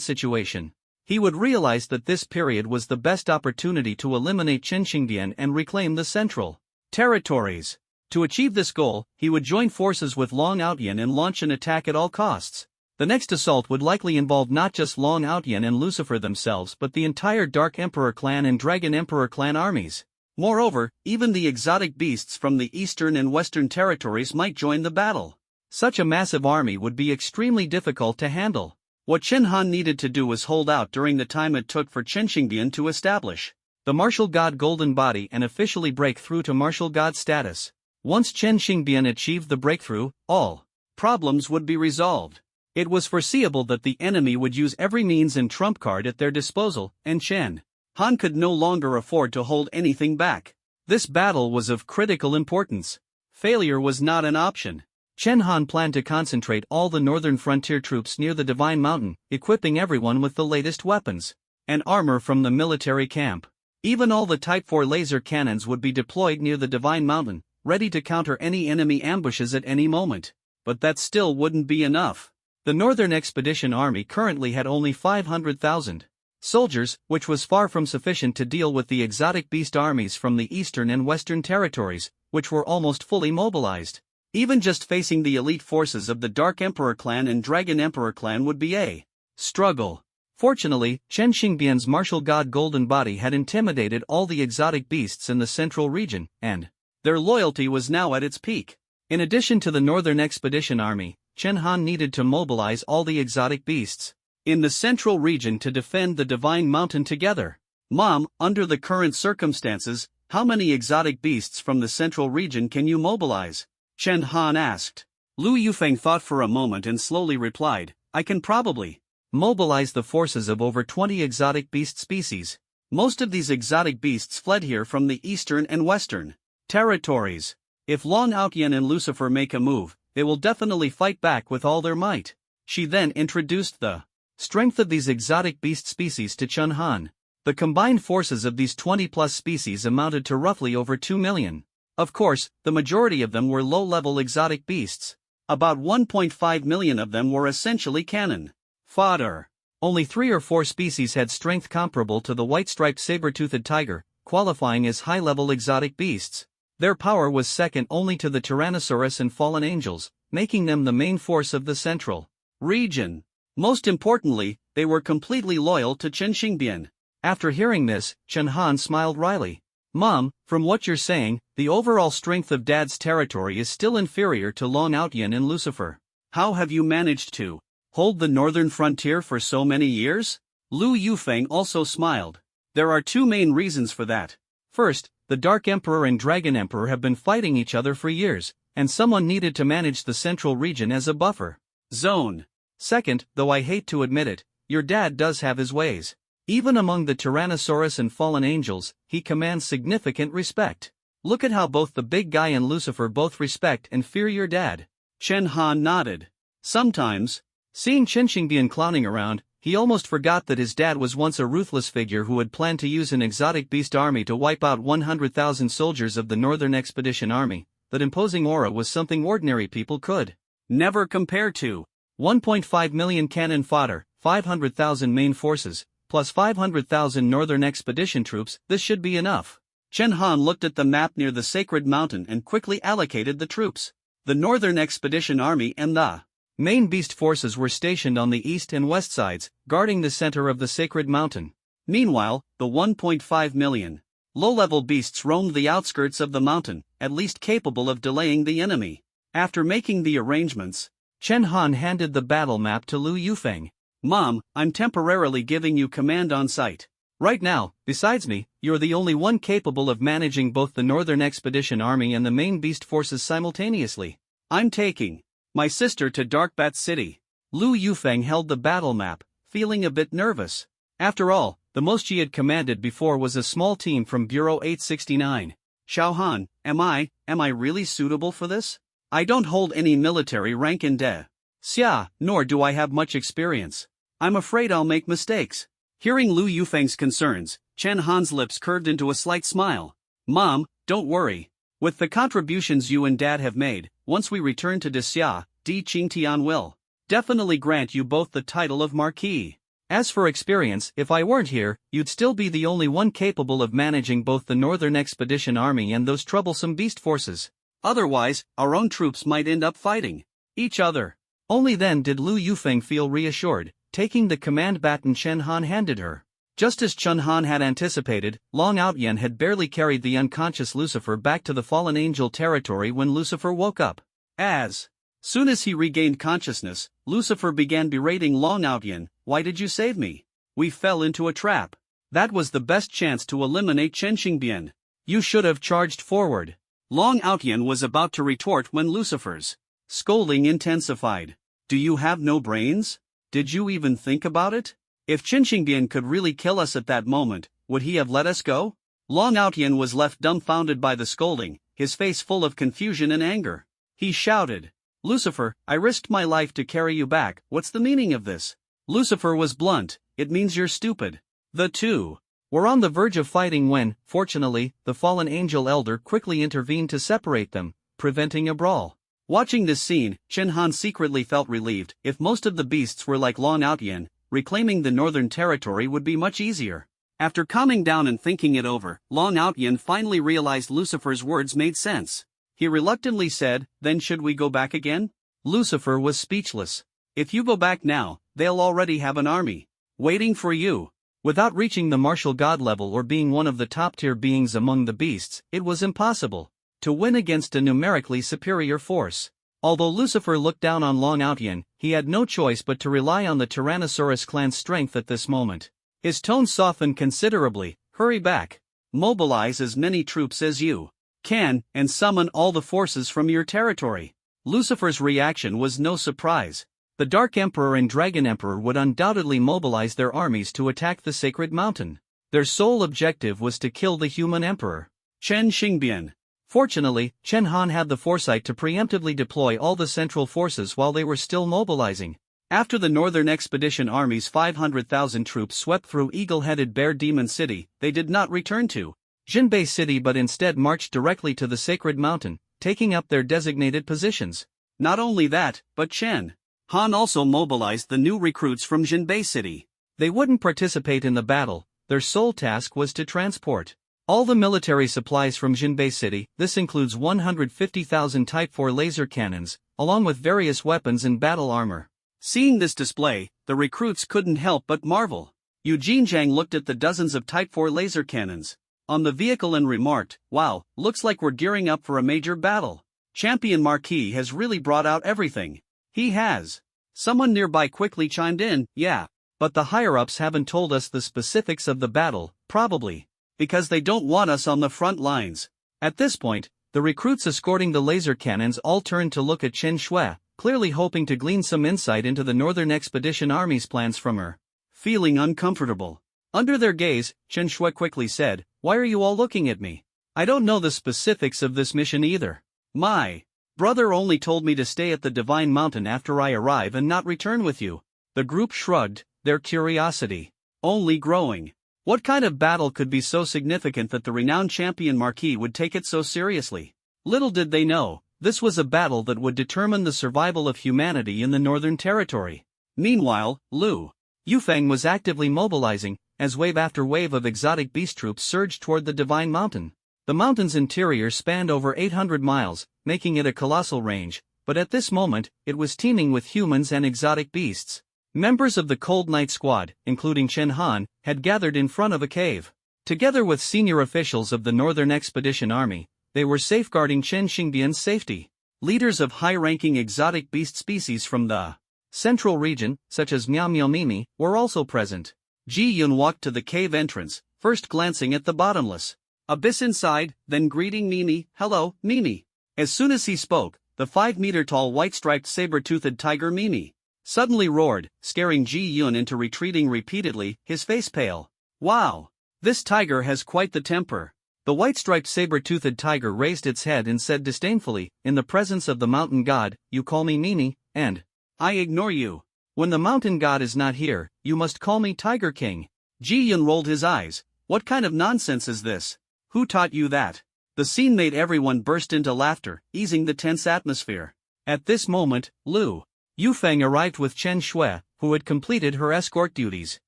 situation. He would realize that this period was the best opportunity to eliminate Chen Xingbian and reclaim the central territories. To achieve this goal, he would join forces with Long Outyan and launch an attack at all costs. The next assault would likely involve not just Long Outyan and Lucifer themselves but the entire Dark Emperor clan and Dragon Emperor clan armies. Moreover, even the exotic beasts from the eastern and western territories might join the battle. Such a massive army would be extremely difficult to handle. What Chen Han needed to do was hold out during the time it took for Chen Xingbian to establish the martial god golden body and officially break through to martial god status. Once Chen Xingbian achieved the breakthrough, all problems would be resolved. It was foreseeable that the enemy would use every means and trump card at their disposal, and Chen Han could no longer afford to hold anything back. This battle was of critical importance. Failure was not an option. Chen Han planned to concentrate all the northern frontier troops near the Divine Mountain, equipping everyone with the latest weapons and armor from the military camp. Even all the Type 4 laser cannons would be deployed near the Divine Mountain, ready to counter any enemy ambushes at any moment. But that still wouldn't be enough. The Northern Expedition Army currently had only 500,000 soldiers, which was far from sufficient to deal with the exotic beast armies from the eastern and western territories, which were almost fully mobilized. Even just facing the elite forces of the Dark Emperor clan and Dragon Emperor clan would be a struggle. Fortunately, Chen Xingbian's martial god golden body had intimidated all the exotic beasts in the central region, and their loyalty was now at its peak. In addition to the Northern Expedition Army, Chen Han needed to mobilize all the exotic beasts in the central region to defend the Divine Mountain together. Mom, under the current circumstances, how many exotic beasts from the central region can you mobilize? Chen Han asked. Lu Yufeng thought for a moment and slowly replied, I can probably mobilize the forces of over 20 exotic beast species. Most of these exotic beasts fled here from the eastern and western territories. If Long Outyan and Lucifer make a move, they will definitely fight back with all their might. She then introduced the strength of these exotic beast species to Chen Han. The combined forces of these 20-plus species amounted to roughly over 2 million. Of course, the majority of them were low-level exotic beasts. About 1.5 million of them were essentially cannon fodder. Only 3 or 4 species had strength comparable to the white-striped saber-toothed tiger, qualifying as high-level exotic beasts. Their power was second only to the Tyrannosaurus and fallen angels, making them the main force of the central region. Most importantly, they were completely loyal to Chen Xingbian. After hearing this, Chen Han smiled wryly. Mom, from what you're saying, the overall strength of Dad's territory is still inferior to Long Outyan and Lucifer. How have you managed to hold the northern frontier for so many years? Lu Yufeng also smiled. There are 2 main reasons for that. First, the Dark Emperor and Dragon Emperor have been fighting each other for years, and someone needed to manage the central region as a buffer zone. Second, though I hate to admit it, your dad does have his ways. Even among the Tyrannosaurus and fallen angels, he commands significant respect. Look at how both the big guy and Lucifer both respect and fear your dad. Chen Han nodded. Sometimes, seeing Chen Xingbian clowning around, he almost forgot that his dad was once a ruthless figure who had planned to use an exotic beast army to wipe out 100,000 soldiers of the Northern Expedition Army. That imposing aura was something ordinary people could never compare to. 1.5 million cannon fodder, 500,000 main forces, plus 500,000 Northern Expedition troops, this should be enough. Chen Han looked at the map near the Sacred Mountain and quickly allocated the troops. The Northern Expedition Army and the main beast forces were stationed on the east and west sides, guarding the center of the Sacred Mountain. Meanwhile, the 1.5 million low-level beasts roamed the outskirts of the mountain, at least capable of delaying the enemy. After making the arrangements, Chen Han handed the battle map to Lu Yufeng. Mom, I'm temporarily giving you command on site. Right now, besides me, you're the only one capable of managing both the Northern Expedition Army and the main beast forces simultaneously. I'm taking my sister to Darkbat City. Lu Yufeng held the battle map, feeling a bit nervous. After all, the most she had commanded before was a small team from Bureau 869. Xiao Han, am I really suitable for this? I don't hold any military rank in De Xia, nor do I have much experience. I'm afraid I'll make mistakes. Hearing Lu Yufeng's concerns, Chen Han's lips curved into a slight smile. Mom, don't worry. With the contributions you and Dad have made, once we return to De Xia, Di Qingtian will definitely grant you both the title of Marquis. As for experience, if I weren't here, you'd still be the only one capable of managing both the Northern Expedition Army and those troublesome beast forces. Otherwise, our own troops might end up fighting each other. Only then did Lu Yufeng feel reassured, taking the command baton Chen Han handed her. Just as Chen Han had anticipated, Long Outyan had barely carried the unconscious Lucifer back to the fallen angel territory when Lucifer woke up. As soon as he regained consciousness, Lucifer began berating Long Outyan. Why did you save me? We fell into a trap. That was the best chance to eliminate Chen Xingbian. You should have charged forward. Long Outyan was about to retort when Lucifer's scolding intensified. Do you have no brains? Did you even think about it? If Chen Xingbian could really kill us at that moment, would he have let us go? Long Outyan was left dumbfounded by the scolding, his face full of confusion and anger. He shouted, Lucifer, I risked my life to carry you back, what's the meaning of this? Lucifer was blunt, it means you're stupid. The two were on the verge of fighting when, fortunately, the fallen angel elder quickly intervened to separate them, preventing a brawl. Watching this scene, Chen Han secretly felt relieved. If most of the beasts were like Long Outyan, reclaiming the northern territory would be much easier. After calming down and thinking it over, Long Outyan finally realized Lucifer's words made sense. He reluctantly said, then should we go back again? Lucifer was speechless. If you go back now, they'll already have an army waiting for you. Without reaching the martial god level or being one of the top-tier beings among the beasts, it was impossible to win against a numerically superior force. Although Lucifer looked down on Long Outyan, he had no choice but to rely on the Tyrannosaurus clan's strength at this moment. His tone softened considerably. Hurry back. Mobilize as many troops as you can, and summon all the forces from your territory. Lucifer's reaction was no surprise. The Dark Emperor and Dragon Emperor would undoubtedly mobilize their armies to attack the Sacred Mountain. Their sole objective was to kill the human emperor, Chen Xingbian. Fortunately, Chen Han had the foresight to preemptively deploy all the central forces while they were still mobilizing. After the Northern Expedition Army's 500,000 troops swept through Eagle-Headed Bear Demon City, they did not return to Jinbei City but instead marched directly to the Sacred Mountain, taking up their designated positions. Not only that, but Chen Han also mobilized the new recruits from Jinbei City. They wouldn't participate in the battle, their sole task was to transport all the military supplies from Jinbei City. This includes 150,000 Type 4 laser cannons, along with various weapons and battle armor. Seeing this display, the recruits couldn't help but marvel. Eugene Zhang looked at the dozens of Type 4 laser cannons on the vehicle and remarked, "Wow, looks like we're gearing up for a major battle. Champion Marquis has really brought out everything." "He has." Someone nearby quickly chimed in, "Yeah, but the higher-ups haven't told us the specifics of the battle, probably because they don't want us on the front lines." At this point, the recruits escorting the laser cannons all turned to look at Chen Shui, clearly hoping to glean some insight into the Northern Expedition Army's plans from her. Feeling uncomfortable under their gaze, Chen Shui quickly said, "Why are you all looking at me? I don't know the specifics of this mission either. My brother only told me to stay at the Divine Mountain after I arrive and not return with you." The group shrugged, their curiosity only growing. What kind of battle could be so significant that the renowned champion Marquis would take it so seriously? Little did they know, this was a battle that would determine the survival of humanity in the Northern Territory. Meanwhile, Lu Yufeng was actively mobilizing, as wave after wave of exotic beast troops surged toward the Divine Mountain. The mountain's interior spanned over 800 miles, making it a colossal range, but at this moment, it was teeming with humans and exotic beasts. Members of the Cold Night Squad, including Chen Han, had gathered in front of a cave. Together with senior officials of the Northern Expedition Army, they were safeguarding Chen Xingbian's safety. Leaders of high-ranking exotic beast species from the central region, such as Miao Miao Mimi, were also present. Ji Yun walked to the cave entrance, first glancing at the bottomless abyss inside, then greeting Mimi, "Hello, Mimi." As soon as he spoke, the 5-meter-tall white-striped saber-toothed tiger Mimi suddenly roared, scaring Ji Yun into retreating repeatedly, his face pale. "Wow! This tiger has quite the temper." The white-striped saber-toothed tiger raised its head and said disdainfully, "In the presence of the mountain god, you call me Mimi, and I ignore you. When the mountain god is not here, you must call me Tiger King." Ji Yun rolled his eyes. "What kind of nonsense is this? Who taught you that?" The scene made everyone burst into laughter, easing the tense atmosphere. At this moment, Lu Yufeng arrived with Chen Shui, who had completed her escort duties.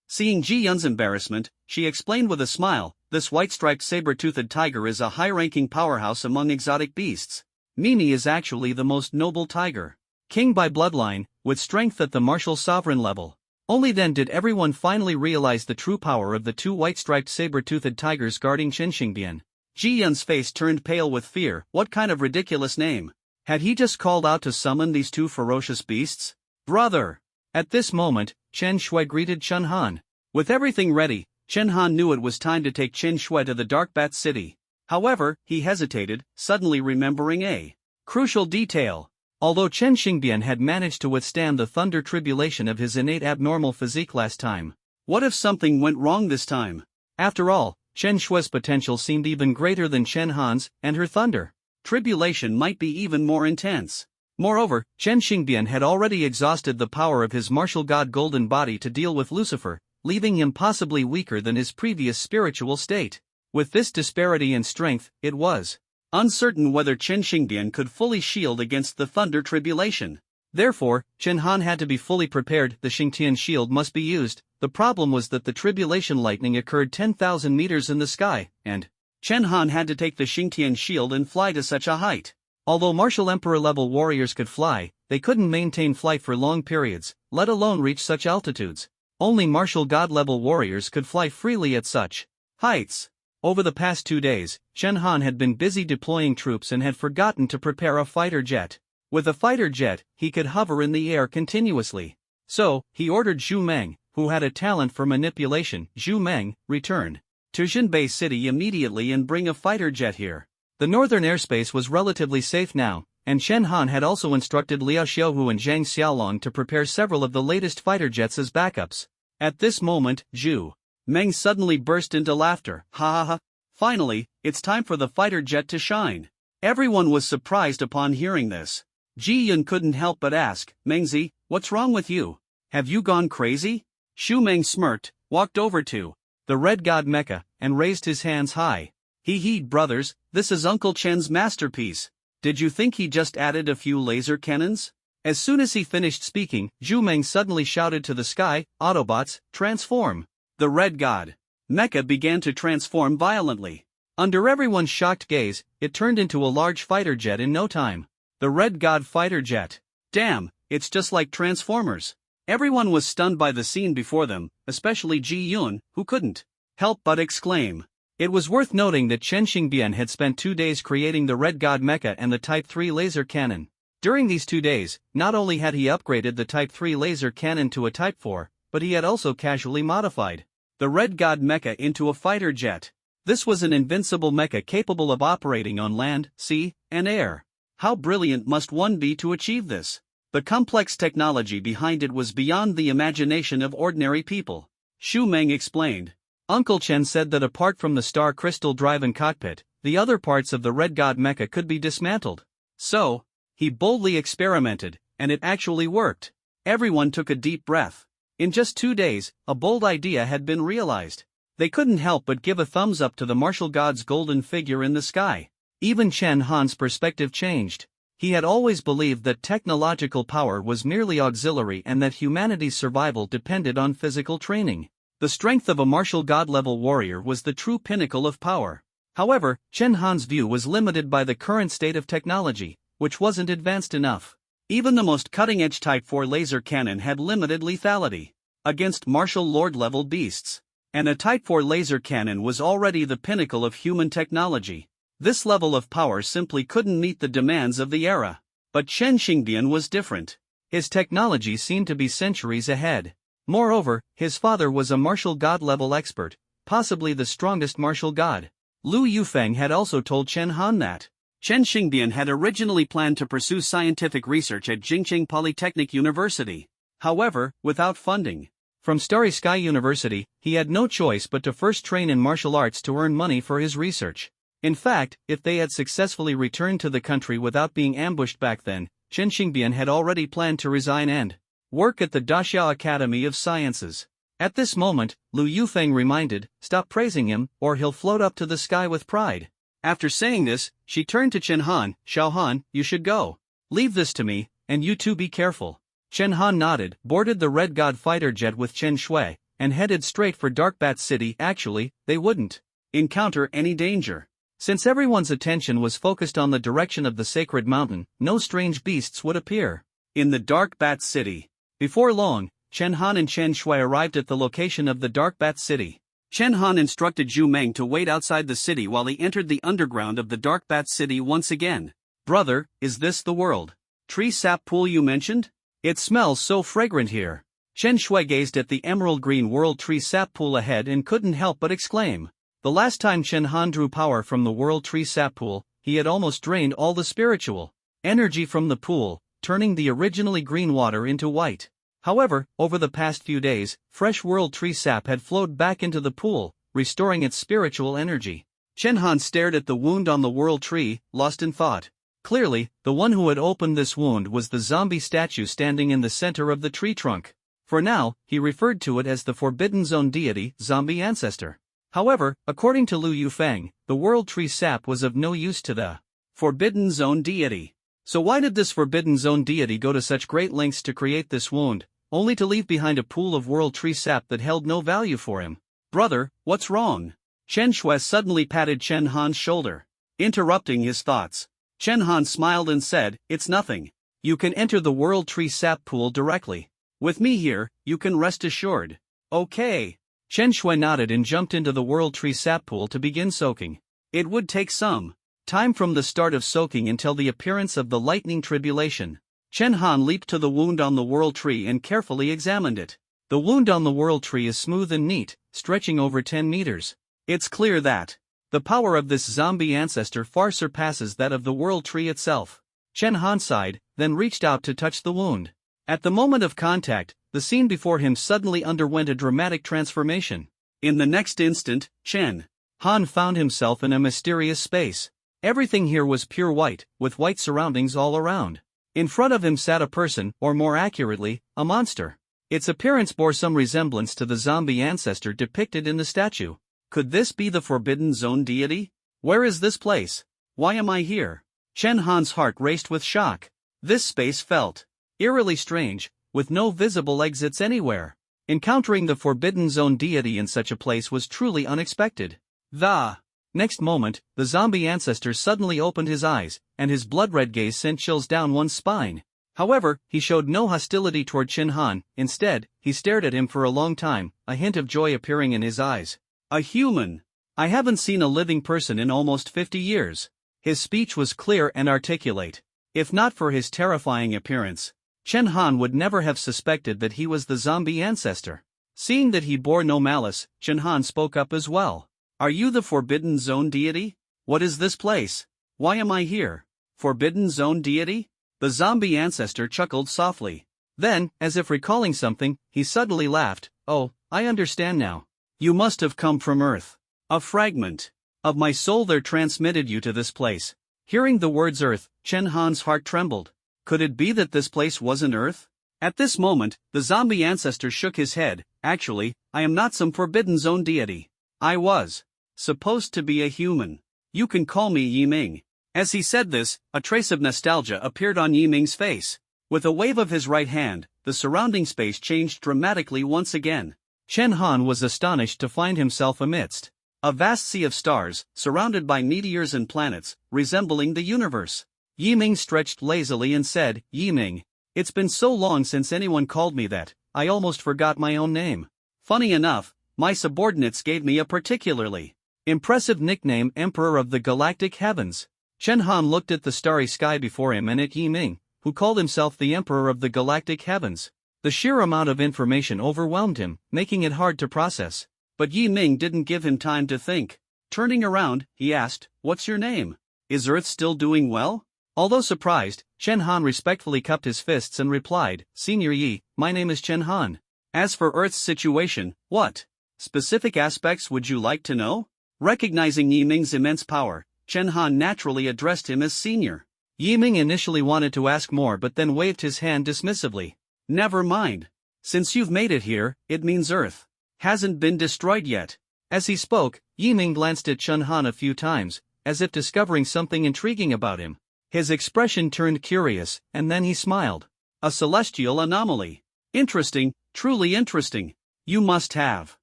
Seeing Ji Yun's embarrassment, she explained with a smile, "This white-striped saber-toothed tiger is a high-ranking powerhouse among exotic beasts. Mimi is actually the most noble tiger king by bloodline, with strength at the martial sovereign level." Only then did everyone finally realize the true power of the two white-striped saber-toothed tigers guarding Chen Xingbian. Ji Yun's face turned pale with fear. What kind of ridiculous name? Had he just called out to summon these two ferocious beasts? "Brother!" At this moment, Chen Shui greeted Chen Han. With everything ready, Chen Han knew it was time to take Chen Shui to the Dark Bat City. However, he hesitated, suddenly remembering a crucial detail. Although Chen Xingbian had managed to withstand the thunder tribulation of his innate abnormal physique last time, what if something went wrong this time? After all, Chen Shui's potential seemed even greater than Chen Han's, and her thunder tribulation might be even more intense. Moreover, Chen Xingbian had already exhausted the power of his martial god golden body to deal with Lucifer, leaving him possibly weaker than his previous spiritual state. With this disparity in strength, it was uncertain whether Chen Xingbian could fully shield against the thunder tribulation. Therefore, Chen Han had to be fully prepared. The Xingtian shield must be used. The problem was that the tribulation lightning occurred 10,000 meters in the sky, and Chen Han had to take the Xingtian shield and fly to such a height. Although martial emperor-level warriors could fly, they couldn't maintain flight for long periods, let alone reach such altitudes. Only martial god-level warriors could fly freely at such heights. Over the past 2 days, Chen Han had been busy deploying troops and had forgotten to prepare a fighter jet. With a fighter jet, he could hover in the air continuously. So, he ordered Zhu Meng, who had a talent for manipulation. "Zhu Meng, return to Jinbei City immediately and bring a fighter jet here." The northern airspace was relatively safe now, and Chen Han had also instructed Liao Xiaohu and Zhang Xiaolong to prepare several of the latest fighter jets as backups. At this moment, Zhu Meng suddenly burst into laughter. "Ha ha ha! Finally, it's time for the fighter jet to shine." Everyone was surprised upon hearing this. Ji Yun couldn't help but ask, "Mengzi, what's wrong with you? Have you gone crazy? Xu Meng smirked, walked over to the red god mecha, and raised his hands high. Hee brothers, this is Uncle Chen's masterpiece. Did you think he just added a few laser cannons? As soon as he finished speaking, Xu Meng suddenly shouted to the sky, Autobots, transform! The red god mecha began to transform violently. Under everyone's shocked gaze, it turned into a large fighter jet in no time. The red god fighter jet. Damn, it's just like Transformers. Everyone was stunned by the scene before them, especially Ji Yun, who couldn't help but exclaim. It was worth noting that Chen Xingbian had spent 2 days creating the Red God Mecha and the Type 3 laser cannon. During these 2 days, not only had he upgraded the Type 3 laser cannon to a Type 4, but he had also casually modified the Red God Mecha into a fighter jet. This was an invincible mecha capable of operating on land, sea, and air. How brilliant must one be to achieve this? The complex technology behind it was beyond the imagination of ordinary people. Xu Meng explained. Uncle Chen said that apart from the star crystal drive and cockpit, the other parts of the Red God Mecha could be dismantled. So, he boldly experimented, and it actually worked. Everyone took a deep breath. In just 2 days, a bold idea had been realized. They couldn't help but give a thumbs up to the martial god's golden figure in the sky. Even Chen Han's perspective changed. He had always believed that technological power was merely auxiliary and that humanity's survival depended on physical training. The strength of a martial god-level warrior was the true pinnacle of power. However, Chen Han's view was limited by the current state of technology, which wasn't advanced enough. Even the most cutting-edge Type 4 laser cannon had limited lethality against martial lord-level beasts. And a Type 4 laser cannon was already the pinnacle of human technology. This level of power simply couldn't meet the demands of the era. But Chen Xingbian was different. His technology seemed to be centuries ahead. Moreover, his father was a martial god-level expert, possibly the strongest martial god. Lu Yufeng had also told Chen Han that Chen Xingbian had originally planned to pursue scientific research at Jingcheng Polytechnic University. However, without funding from Starry Sky University, he had no choice but to first train in martial arts to earn money for his research. In fact, if they had successfully returned to the country without being ambushed back then, Chen Xingbian had already planned to resign and work at the Daxia Academy of Sciences. At this moment, Lu Yufeng reminded, stop praising him, or he'll float up to the sky with pride. After saying this, she turned to Chen Han, Xiao Han, you should go. Leave this to me, and you two be careful. Chen Han nodded, boarded the Red God fighter jet with Chen Shui, and headed straight for Dark Bat City. Actually, they wouldn't encounter any danger. Since everyone's attention was focused on the direction of the sacred mountain, no strange beasts would appear in the Dark Bat City. Before long, Chen Han and Chen Shui arrived at the location of the Dark Bat City. Chen Han instructed Xu Meng to wait outside the city while he entered the underground of the Dark Bat City once again. Brother, is this the world tree sap pool you mentioned? It smells so fragrant here. Chen Shui gazed at the emerald green world tree sap pool ahead and couldn't help but exclaim. The last time Chen Han drew power from the World Tree Sap Pool, he had almost drained all the spiritual energy from the pool, turning the originally green water into white. However, over the past few days, fresh World Tree Sap had flowed back into the pool, restoring its spiritual energy. Chen Han stared at the wound on the World Tree, lost in thought. Clearly, the one who had opened this wound was the zombie statue standing in the center of the tree trunk. For now, he referred to it as the Forbidden Zone deity, zombie ancestor. However, according to Lu Yufeng, the World Tree Sap was of no use to the Forbidden Zone deity. So why did this Forbidden Zone deity go to such great lengths to create this wound, only to leave behind a pool of World Tree Sap that held no value for him? Brother, what's wrong? Chen Shui suddenly patted Chen Han's shoulder, interrupting his thoughts. Chen Han smiled and said, it's nothing. You can enter the World Tree Sap pool directly. With me here, you can rest assured. Okay. Chen Shui nodded and jumped into the World Tree Sap pool to begin soaking. It would take some time from the start of soaking until the appearance of the lightning tribulation. Chen Han leaped to the wound on the World Tree and carefully examined it. The wound on the World Tree is smooth and neat, stretching over 10 meters. It's clear that the power of this zombie ancestor far surpasses that of the World Tree itself. Chen Han sighed, then reached out to touch the wound. At the moment of contact, the scene before him suddenly underwent a dramatic transformation. In the next instant, Chen Han found himself in a mysterious space. Everything here was pure white, with white surroundings all around. In front of him sat a person, or more accurately, a monster. Its appearance bore some resemblance to the zombie ancestor depicted in the statue. Could this be the Forbidden Zone deity? Where is this place? Why am I here? Chen Han's heart raced with shock. This space felt eerily strange, with no visible exits anywhere. Encountering the Forbidden Zone deity in such a place was truly unexpected. The next moment, the zombie ancestor suddenly opened his eyes, and his blood-red gaze sent chills down one's spine. However, he showed no hostility toward Chen Han. Instead, he stared at him for a long time, a hint of joy appearing in his eyes. A human. I haven't seen a living person in almost 50 years. His speech was clear and articulate. If not for his terrifying appearance, Chen Han would never have suspected that he was the zombie ancestor. Seeing that he bore no malice, Chen Han spoke up as well. Are you the Forbidden Zone deity? What is this place? Why am I here? Forbidden Zone deity? The zombie ancestor chuckled softly. Then, as if recalling something, he suddenly laughed. Oh, I understand now. You must have come from Earth. A fragment of my soul there transmitted you to this place. Hearing the words Earth, Chen Han's heart trembled. Could it be that this place wasn't Earth? At this moment, the zombie ancestor shook his head. Actually, I am not some Forbidden Zone deity. I was supposed to be a human. You can call me Yi Ming. As he said this, a trace of nostalgia appeared on Yi Ming's face. With a wave of his right hand, the surrounding space changed dramatically once again. Chen Han was astonished to find himself amidst a vast sea of stars, surrounded by meteors and planets, resembling the universe. Yi Ming stretched lazily and said, Yi Ming, it's been so long since anyone called me that, I almost forgot my own name. Funny enough, my subordinates gave me a particularly impressive nickname, Emperor of the Galactic Heavens. Chen Han looked at the starry sky before him and at Yi Ming, who called himself the Emperor of the Galactic Heavens. The sheer amount of information overwhelmed him, making it hard to process. But Yi Ming didn't give him time to think. Turning around, he asked, What's your name? Is Earth still doing well? Although surprised, Chen Han respectfully cupped his fists and replied, Senior Yi, my name is Chen Han. As for Earth's situation, what specific aspects would you like to know? Recognizing Yi Ming's immense power, Chen Han naturally addressed him as Senior. Yi Ming initially wanted to ask more but then waved his hand dismissively. Never mind. Since you've made it here, it means Earth hasn't been destroyed yet. As he spoke, Yi Ming glanced at Chen Han a few times, as if discovering something intriguing about him. His expression turned curious, and then he smiled. A celestial anomaly. Interesting, truly interesting. You must have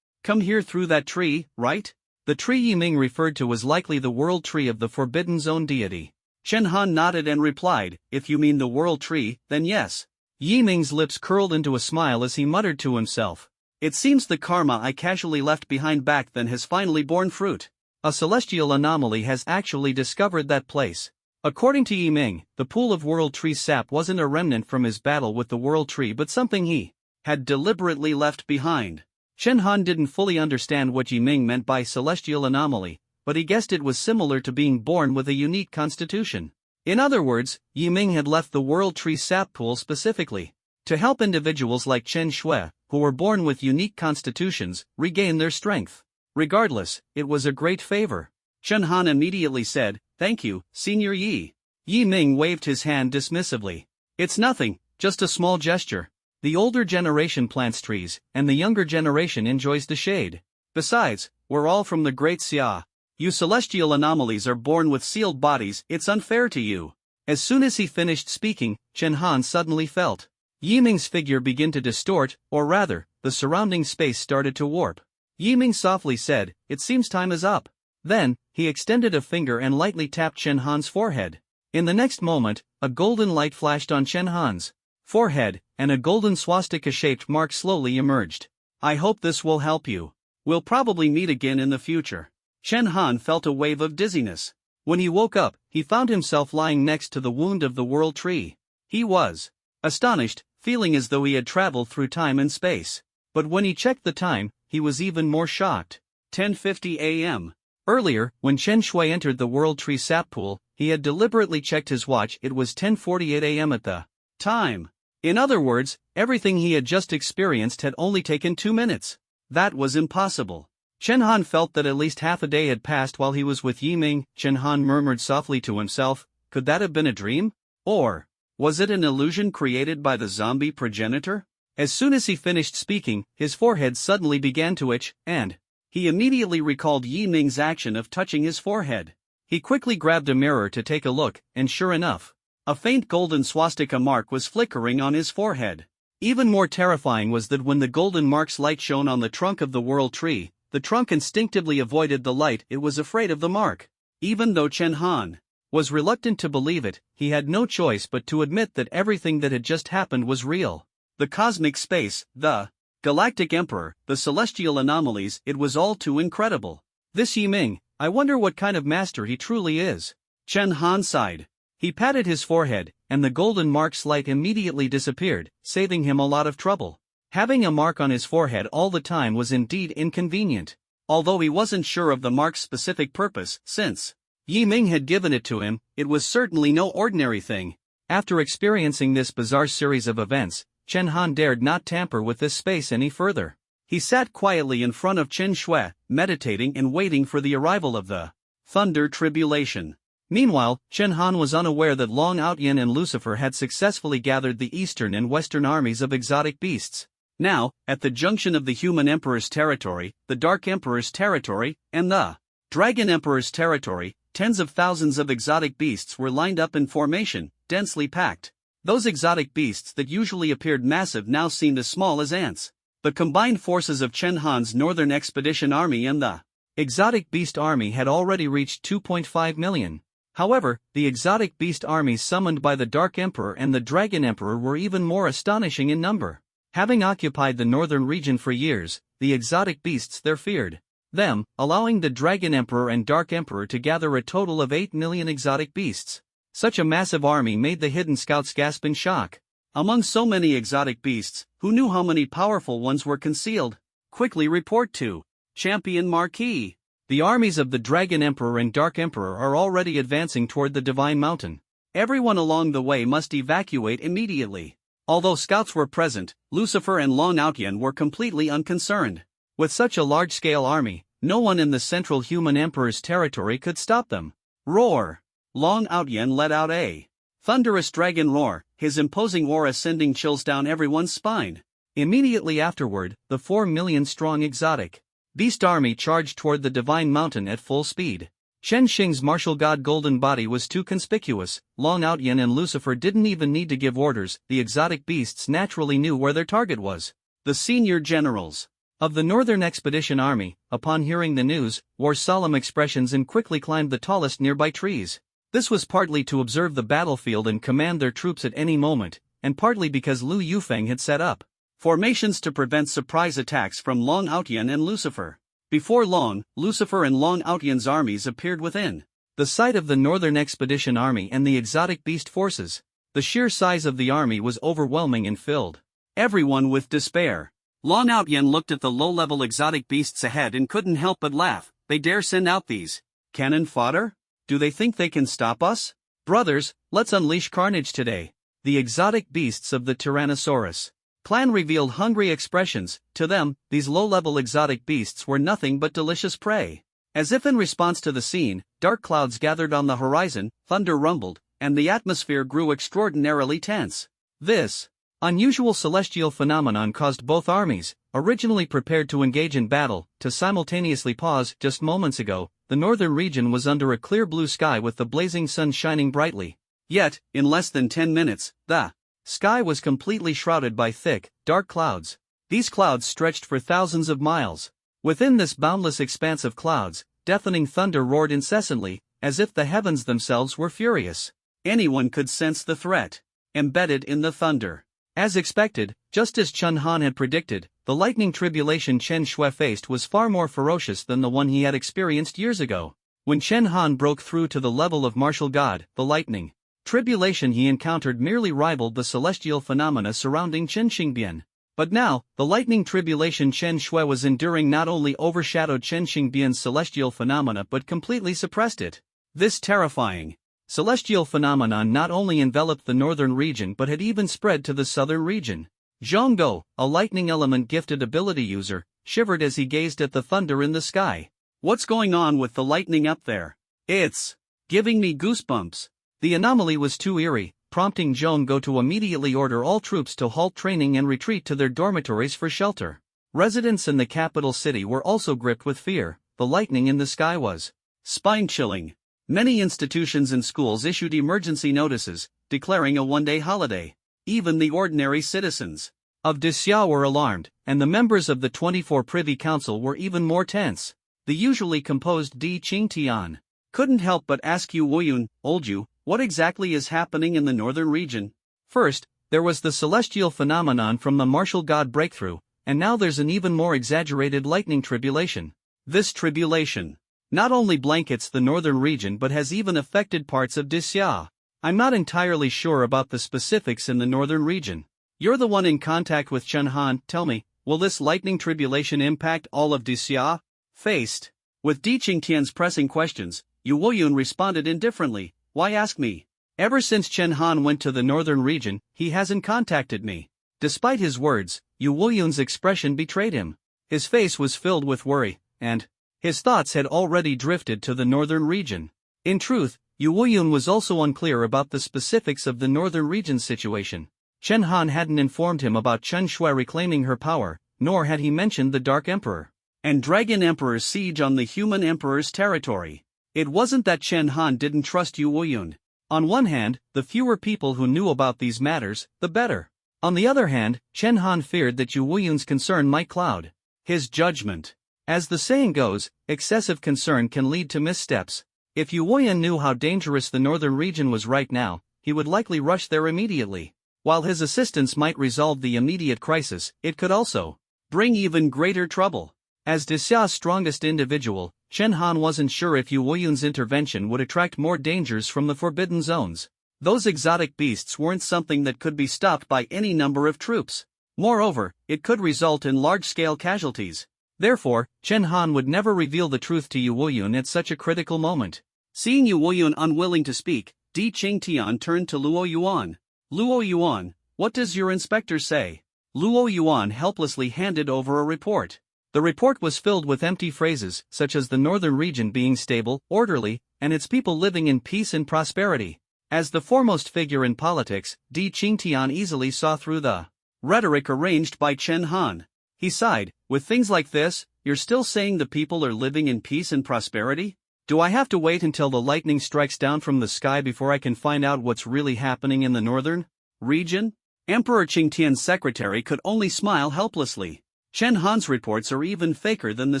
come here through that tree, right? The tree Yi Ming referred to was likely the World Tree of the Forbidden Zone deity. Chen Han nodded and replied, If you mean the World Tree, then yes. Yi Ming's lips curled into a smile as he muttered to himself. It seems the karma I casually left behind back then has finally borne fruit. A celestial anomaly has actually discovered that place. According to Yi Ming, the pool of World Tree sap wasn't a remnant from his battle with the World Tree but something he had deliberately left behind. Chen Han didn't fully understand what Yi Ming meant by celestial anomaly, but he guessed it was similar to being born with a unique constitution. In other words, Yi Ming had left the World Tree sap pool specifically to help individuals like Chen Shui, who were born with unique constitutions, regain their strength. Regardless, it was a great favor. Chen Han immediately said, Thank you, Senior Yi. Yi Ming waved his hand dismissively. It's nothing, just a small gesture. The older generation plants trees, and the younger generation enjoys the shade. Besides, we're all from the Great Xia. You celestial anomalies are born with sealed bodies, it's unfair to you. As soon as he finished speaking, Chen Han suddenly felt Yi Ming's figure begin to distort, or rather, the surrounding space started to warp. Yi Ming softly said, It seems time is up. Then, he extended a finger and lightly tapped Chen Han's forehead. In the next moment, a golden light flashed on Chen Han's forehead, and a golden swastika-shaped mark slowly emerged. I hope this will help you. We'll probably meet again in the future. Chen Han felt a wave of dizziness. When he woke up, he found himself lying next to the wound of the World Tree. He was astonished, feeling as though he had traveled through time and space. But when he checked the time, he was even more shocked. 10:50 a.m. Earlier, when Chen Shui entered the World Tree sap pool, he had deliberately checked his watch. It was 10:48 a.m. at the time. In other words, everything he had just experienced had only taken 2 minutes. That was impossible. Chen Han felt that at least half a day had passed while he was with Yi Ming. Chen Han murmured softly to himself, Could that have been a dream? Or Was it an illusion created by the zombie progenitor? As soon as he finished speaking, his forehead suddenly began to itch, and he immediately recalled Yi Ming's action of touching his forehead. He quickly grabbed a mirror to take a look, and sure enough, a faint golden swastika mark was flickering on his forehead. Even more terrifying was that when the golden mark's light shone on the trunk of the world tree, the trunk instinctively avoided the light. It was afraid of the mark. Even though Chen Han was reluctant to believe it, he had no choice but to admit that everything that had just happened was real. The cosmic space, the galactic emperor, the celestial anomalies, it was all too incredible. This Yi Ming, I wonder what kind of master he truly is. Chen Han sighed. He patted his forehead, and the golden mark's light immediately disappeared, saving him a lot of trouble. Having a mark on his forehead all the time was indeed inconvenient. Although he wasn't sure of the mark's specific purpose, since Yi Ming had given it to him, it was certainly no ordinary thing. After experiencing this bizarre series of events, Chen Han dared not tamper with this space any further. He sat quietly in front of Chen Shui, meditating and waiting for the arrival of the Thunder Tribulation. Meanwhile, Chen Han was unaware that Long Outyin and Lucifer had successfully gathered the eastern and western armies of exotic beasts. Now, at the junction of the Human Emperor's territory, the Dark Emperor's territory, and the Dragon Emperor's territory, tens of thousands of exotic beasts were lined up in formation, densely packed. Those exotic beasts that usually appeared massive now seemed as small as ants. The combined forces of Chen Han's Northern Expedition Army and the Exotic Beast Army had already reached 2.5 million. However, the exotic beast armies summoned by the Dark Emperor and the Dragon Emperor were even more astonishing in number. Having occupied the northern region for years, the exotic beasts there feared them, allowing the Dragon Emperor and Dark Emperor to gather a total of 8 million exotic beasts. Such a massive army made the hidden scouts gasp in shock. Among so many exotic beasts, who knew how many powerful ones were concealed? Quickly report to Champion Marquis. The armies of the Dragon Emperor and Dark Emperor are already advancing toward the Divine Mountain. Everyone along the way must evacuate immediately. Although scouts were present, Lucifer and Long Outyin were completely unconcerned. With such a large-scale army, no one in the central Human Emperor's territory could stop them. Roar! Long Outyin let out a thunderous dragon roar, his imposing aura sending chills down everyone's spine. Immediately afterward, the 4 million-strong exotic beast army charged toward the Divine Mountain at full speed. Chen Xing's martial god golden body was too conspicuous. Long Outyin and Lucifer didn't even need to give orders. The exotic beasts naturally knew where their target was. The senior generals of the Northern Expedition Army, upon hearing the news, wore solemn expressions and quickly climbed the tallest nearby trees. This was partly to observe the battlefield and command their troops at any moment, and partly because Lu Yufeng had set up formations to prevent surprise attacks from Long Outyin and Lucifer. Before long, Lucifer and Long Outyin's armies appeared within the sight of the Northern Expedition Army and the exotic beast forces. The sheer size of the army was overwhelming and filled everyone with despair. Long Outyin looked at the low-level exotic beasts ahead and couldn't help but laugh. They dare send out these cannon fodder? Do they think they can stop us? Brothers, let's unleash carnage today. The exotic beasts of the Tyrannosaurus clan revealed hungry expressions. To them, these low-level exotic beasts were nothing but delicious prey. As if in response to the scene, dark clouds gathered on the horizon, thunder rumbled, and the atmosphere grew extraordinarily tense. This unusual celestial phenomenon caused both armies, originally prepared to engage in battle, to simultaneously pause. Just moments ago, the northern region was under a clear blue sky with the blazing sun shining brightly. Yet, in less than 10 minutes, the sky was completely shrouded by thick, dark clouds. These clouds stretched for thousands of miles. Within this boundless expanse of clouds, deafening thunder roared incessantly, as if the heavens themselves were furious. Anyone could sense the threat embedded in the thunder. As expected, just as Chen Han had predicted, the lightning tribulation Chen Shui faced was far more ferocious than the one he had experienced years ago. When Chen Han broke through to the level of martial god, the lightning tribulation he encountered merely rivaled the celestial phenomena surrounding Chen Xingbian. But now, the lightning tribulation Chen Shui was enduring not only overshadowed Chen Xingbian's celestial phenomena but completely suppressed it. This terrifying celestial phenomenon not only enveloped the northern region but had even spread to the southern region. Zhang Go, a lightning element gifted ability user, shivered as he gazed at the thunder in the sky. What's going on with the lightning up there? It's giving me goosebumps. The anomaly was too eerie, prompting Zhong Go to immediately order all troops to halt training and retreat to their dormitories for shelter. Residents in the capital city were also gripped with fear. The lightning in the sky was spine-chilling. Many institutions and schools issued emergency notices, declaring a one-day holiday. Even the ordinary citizens of Disya were alarmed, and the members of the 24 Privy Council were even more tense. The usually composed Di Qingtian couldn't help but ask Yu Wuyun, "Old Yu, what exactly is happening in the northern region?" First, there was the celestial phenomenon from the martial god breakthrough, and now there's an even more exaggerated lightning tribulation. This tribulation not only blankets the northern region but has even affected parts of Disya. I'm not entirely sure about the specifics in the northern region. You're the one in contact with Chen Han. Tell me, will this lightning tribulation impact all of Disya? Faced with Di Qingtian's pressing questions, Yu Woyun responded indifferently, "Why ask me? Ever since Chen Han went to the northern region, he hasn't contacted me." Despite his words, Yu Woyun's expression betrayed him. His face was filled with worry, and his thoughts had already drifted to the northern region. In truth, Yu Woyun was also unclear about the specifics of the northern region's situation. Chen Han hadn't informed him about Chen Shui reclaiming her power, nor had he mentioned the Dark Emperor and Dragon Emperor's siege on the Human Emperor's territory. It wasn't that Chen Han didn't trust Yu Woyun. On one hand, the fewer people who knew about these matters, the better. On the other hand, Chen Han feared that Yu Woyun's concern might cloud his judgment. As the saying goes, excessive concern can lead to missteps. If Yu Woyun knew how dangerous the northern region was right now, he would likely rush there immediately. While his assistance might resolve the immediate crisis, it could also bring even greater trouble. As Disya's strongest individual, Chen Han wasn't sure if Yu Woyun's intervention would attract more dangers from the forbidden zones. Those exotic beasts weren't something that could be stopped by any number of troops. Moreover, it could result in large-scale casualties. Therefore, Chen Han would never reveal the truth to Yu Woyun at such a critical moment. Seeing Yu Woyun unwilling to speak, Di Qingtian turned to Luo Yuan. "Luo Yuan, what does your inspector say?" Luo Yuan helplessly handed over a report. The report was filled with empty phrases, such as the northern region being stable, orderly, and its people living in peace and prosperity. As the foremost figure in politics, Di Qingtian easily saw through the rhetoric arranged by Chen Han. He sighed, "With things like this, you're still saying the people are living in peace and prosperity? Do I have to wait until the lightning strikes down from the sky before I can find out what's really happening in the northern region?" Emperor Qingtian's secretary could only smile helplessly. Chen Han's reports are even faker than the